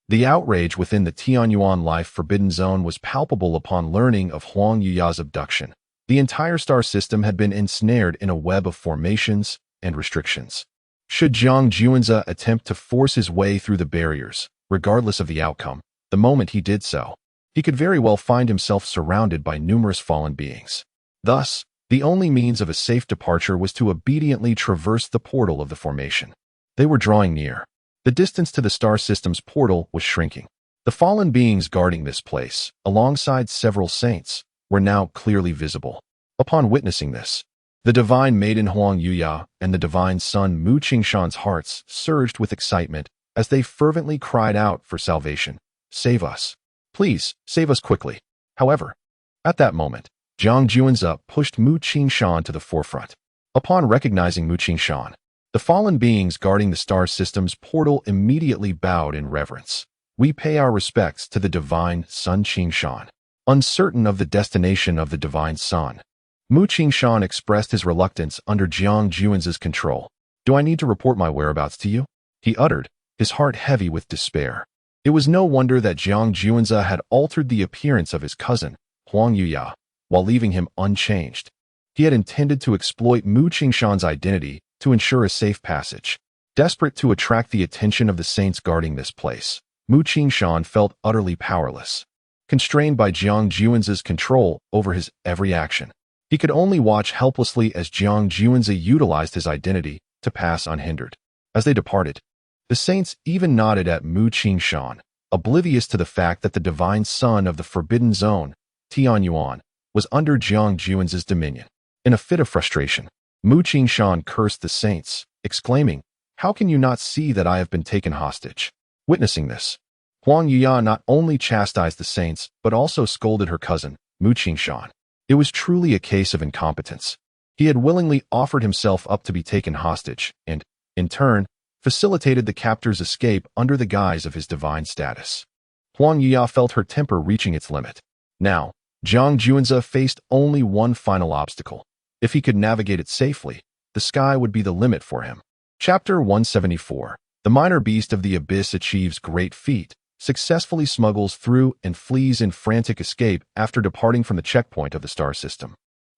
The outrage within the Tianyuan life forbidden zone was palpable upon learning of Huang Yui's abduction. The entire star system had been ensnared in a web of formations and restrictions. Should Jiang Juanze attempt to force his way through the barriers, regardless of the outcome, the moment he did so, he could very well find himself surrounded by numerous fallen beings. Thus, the only means of a safe departure was to obediently traverse the portal of the formation. They were drawing near. The distance to the star system's portal was shrinking. The fallen beings guarding this place, alongside several saints, were now clearly visible. Upon witnessing this, the divine maiden Huang Yui and the divine son Mu Qingshan's hearts surged with excitement as they fervently cried out for salvation. Save us. Please, save us quickly. However, at that moment, Jiang Juanze pushed Mu Qingshan to the forefront. Upon recognizing Mu Qingshan, The fallen beings guarding the star system's portal immediately bowed in reverence. We pay our respects to the divine Sun Qingshan. Uncertain of the destination of the divine Sun, Mu Qingshan expressed his reluctance under Jiang Juan's control. Do I need to report my whereabouts to you? He uttered, his heart heavy with despair. It was no wonder that Jiang Juanza had altered the appearance of his cousin, Huang Yuya, while leaving him unchanged. He had intended to exploit Mu Qingshan's identity to ensure a safe passage. Desperate to attract the attention of the saints guarding this place, Mu Qingshan felt utterly powerless. Constrained by Jiang Juan's control over his every action, he could only watch helplessly as Jiang Juanza utilized his identity to pass unhindered. As they departed, the saints even nodded at Mu Qingshan, oblivious to the fact that the divine son of the Forbidden Zone, Tianyuan, was under Jiang Juan's dominion. In a fit of frustration, Mu Qingshan cursed the saints, exclaiming, "How can you not see that I have been taken hostage?" Witnessing this, Huang Yuya not only chastised the saints, but also scolded her cousin, Mu Qingshan. It was truly a case of incompetence. He had willingly offered himself up to be taken hostage, and, in turn, facilitated the captor's escape under the guise of his divine status. Huang Yuya felt her temper reaching its limit. Now, Jiang Juanza faced only one final obstacle. If he could navigate it safely, the sky would be the limit for him. Chapter 174. The minor beast of the abyss achieves great feat, successfully smuggles through and flees in frantic escape after departing from the checkpoint of the star system.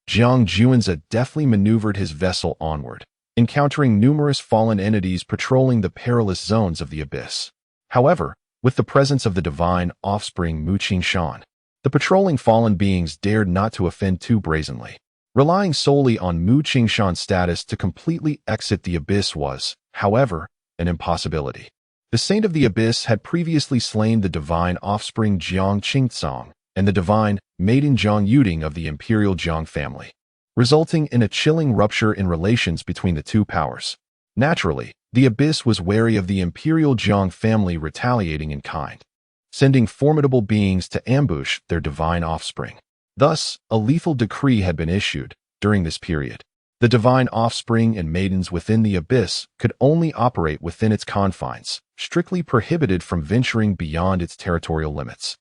Jiang Juanza deftly maneuvered his vessel onward, encountering numerous fallen entities patrolling the perilous zones of the abyss. However, with the presence of the divine offspring Mu Qingshan, the patrolling fallen beings dared not to offend too brazenly. Relying solely on Mu Qingshan's status to completely exit the abyss was, however, an impossibility. The Saint of the Abyss had previously slain the divine offspring Jiang Qingcong and the divine maiden Jiang Yuding of the Imperial Jiang family, resulting in a chilling rupture in relations between the two powers. Naturally, the Abyss was wary of the Imperial Jiang family retaliating in kind, sending formidable beings to ambush their divine offspring. Thus, a lethal decree had been issued during this period. The divine offspring and maidens within the Abyss could only operate within its confines, strictly prohibited from venturing beyond its territorial limits,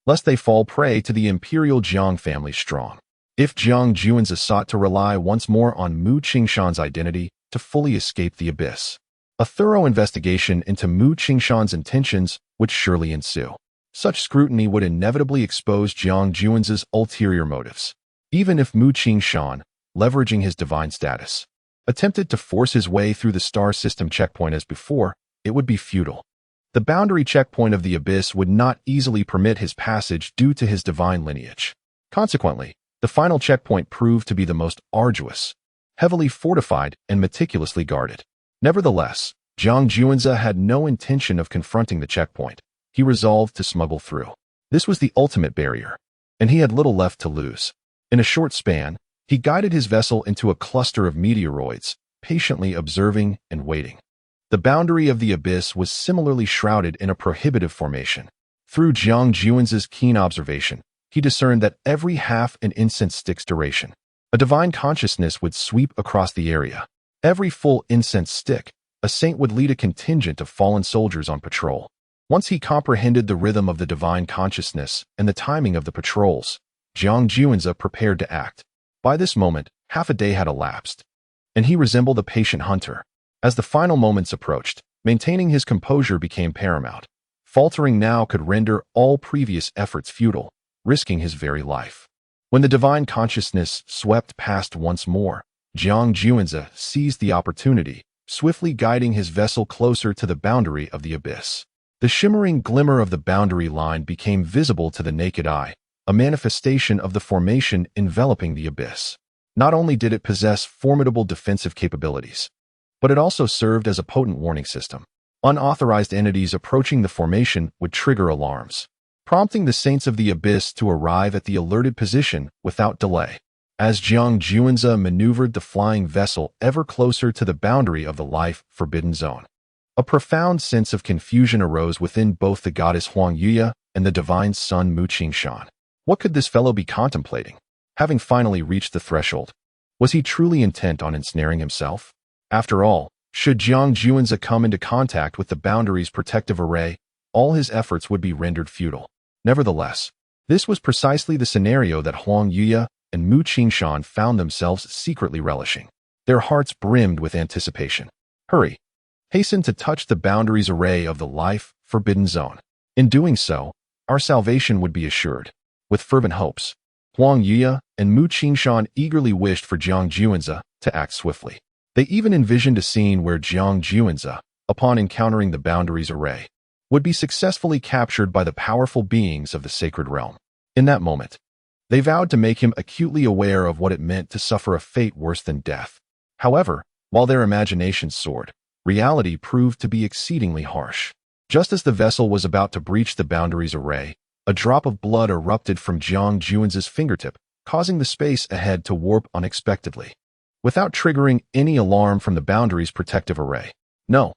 lest they fall prey to the Imperial Jiang family strong. If Jiang Juanza sought to rely once more on Mu Qingshan's identity to fully escape the Abyss, a thorough investigation into Mu Qingshan's intentions would surely ensue. Such scrutiny would inevitably expose Jiang Juanza's ulterior motives. Even if Mu Qingshan, leveraging his divine status, attempted to force his way through the star system checkpoint as before, it would be futile. The boundary checkpoint of the Abyss would not easily permit his passage due to his divine lineage. Consequently, the final checkpoint proved to be the most arduous, heavily fortified and meticulously guarded. Nevertheless, Jiang Juanza had no intention of confronting the checkpoint. He resolved to smuggle through. This was the ultimate barrier, and he had little left to lose. In a short span, he guided his vessel into a cluster of meteoroids, patiently observing and waiting. The boundary of the Abyss was similarly shrouded in a prohibitive formation. Through Jiang Juanza's keen observation, he discerned that every half an incense stick's duration, a divine consciousness would sweep across the area. Every full incense stick, a saint would lead a contingent of fallen soldiers on patrol. Once he comprehended the rhythm of the divine consciousness and the timing of the patrols, Jiang Juanza prepared to act. By this moment, half a day had elapsed, and he resembled a patient hunter. As the final moments approached, maintaining his composure became paramount. Faltering now could render all previous efforts futile, risking his very life. When the divine consciousness swept past once more, Jiang Juanza seized the opportunity, swiftly guiding his vessel closer to the boundary of the Abyss. The shimmering glimmer of the boundary line became visible to the naked eye, a manifestation of the formation enveloping the Abyss. Not only did it possess formidable defensive capabilities, but it also served as a potent warning system. Unauthorized entities approaching the formation would trigger alarms, prompting the Saints of the Abyss to arrive at the alerted position without delay. As Jiang Juanza maneuvered the flying vessel ever closer to the boundary of the life-forbidden zone, a profound sense of confusion arose within both the goddess Huang Yuya and the divine son Mu Qingshan. What could this fellow be contemplating? Having finally reached the threshold, was he truly intent on ensnaring himself? After all, Should Jiang Juanzi come into contact with the Boundary's protective array, all his efforts would be rendered futile. Nevertheless, this was precisely the scenario that Huang Yuya and Mu Qingshan found themselves secretly relishing. Their hearts brimmed with anticipation. Hurry! Hasten to touch the Boundary's array of the life forbidden zone. In doing so, our salvation would be assured. With fervent hopes, Huang Yuya and Mu Qingshan eagerly wished for Jiang Juanzi to act swiftly. They even envisioned a scene where Jiang Juanzi, upon encountering the Boundary's array, would be successfully captured by the powerful beings of the sacred realm. In that moment, they vowed to make him acutely aware of what it meant to suffer a fate worse than death. However, while their imaginations soared, reality proved to be exceedingly harsh. Just as the vessel was about to breach the Boundary's array, a drop of blood erupted from Jiang Juanzi's fingertip, causing the space ahead to warp unexpectedly, without triggering any alarm from the Boundary's protective array. No,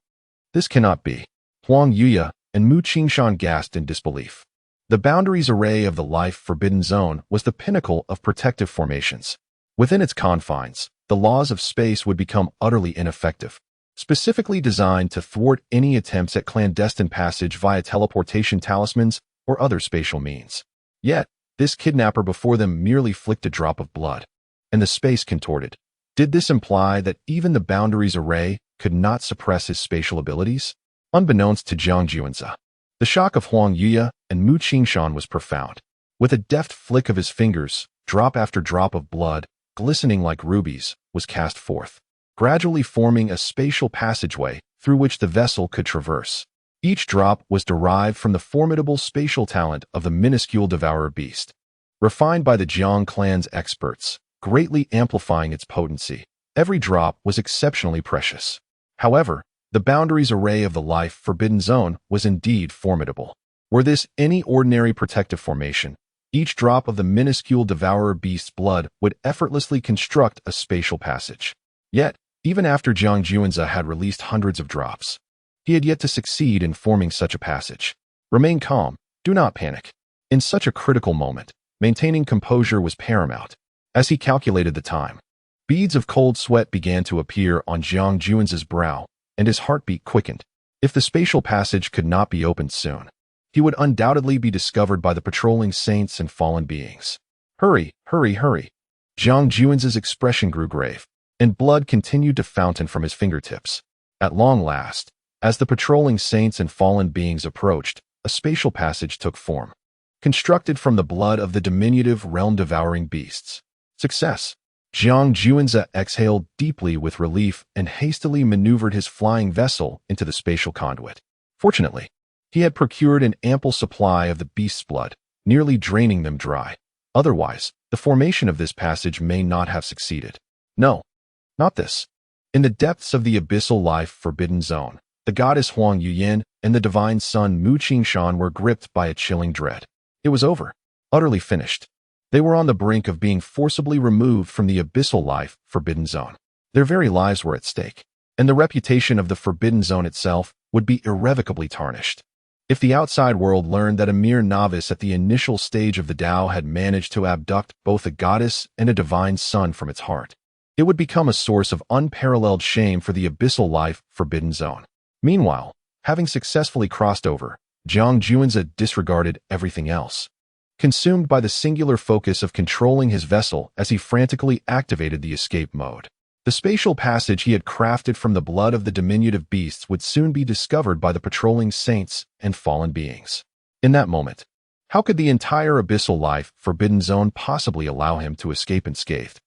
this cannot be. Huang Yuya and Mu Qingshan gasped in disbelief. The Boundary's array of the life forbidden zone was the pinnacle of protective formations. Within its confines, the laws of space would become utterly ineffective, specifically designed to thwart any attempts at clandestine passage via teleportation talismans or other spatial means. Yet, this kidnapper before them merely flicked a drop of blood, and the space contorted. Did this imply that even the Boundary's array could not suppress his spatial abilities? Unbeknownst to Jiang Juanzi, the shock of Huang Yuya and Mu Qingshan was profound. With a deft flick of his fingers, drop after drop of blood, glistening like rubies, was cast forth, gradually forming a spatial passageway through which the vessel could traverse. Each drop was derived from the formidable spatial talent of the minuscule devourer beast, refined by the Jiang clan's experts, greatly amplifying its potency. Every drop was exceptionally precious. However, the Boundary's array of the life forbidden zone was indeed formidable. Were this any ordinary protective formation, each drop of the minuscule devourer beast's blood would effortlessly construct a spatial passage. Yet, even after Jiang Juanzi had released hundreds of drops, he had yet to succeed in forming such a passage. Remain calm, do not panic. In such a critical moment, maintaining composure was paramount. As he calculated the time, beads of cold sweat began to appear on Jiang Juanzi's brow, and his heartbeat quickened. If the spatial passage could not be opened soon, he would undoubtedly be discovered by the patrolling saints and fallen beings. Hurry, hurry, hurry. Jiang Juanzi's expression grew grave, and blood continued to fountain from his fingertips. At long last, as the patrolling saints and fallen beings approached, a spatial passage took form, constructed from the blood of the diminutive realm-devouring beasts. Success! Jiang Juanzi exhaled deeply with relief and hastily maneuvered his flying vessel into the spatial conduit. Fortunately, he had procured an ample supply of the beast's blood, nearly draining them dry. Otherwise, the formation of this passage may not have succeeded. No, not this. In the depths of the abyssal life forbidden zone, the goddess Huang Yuyan and the divine son Mu Qingshan were gripped by a chilling dread. It was over, utterly finished. They were on the brink of being forcibly removed from the abyssal life forbidden zone. Their very lives were at stake, and the reputation of the forbidden zone itself would be irrevocably tarnished. If the outside world learned that a mere novice at the initial stage of the Tao had managed to abduct both a goddess and a divine son from its heart, it would become a source of unparalleled shame for the abyssal life forbidden zone. Meanwhile, having successfully crossed over, Jiang Juanzi disregarded everything else, consumed by the singular focus of controlling his vessel as he frantically activated the escape mode. The spatial passage he had crafted from the blood of the diminutive beasts would soon be discovered by the patrolling saints and fallen beings. In that moment, how could the entire abyssal life forbidden zone possibly allow him to escape unscathed?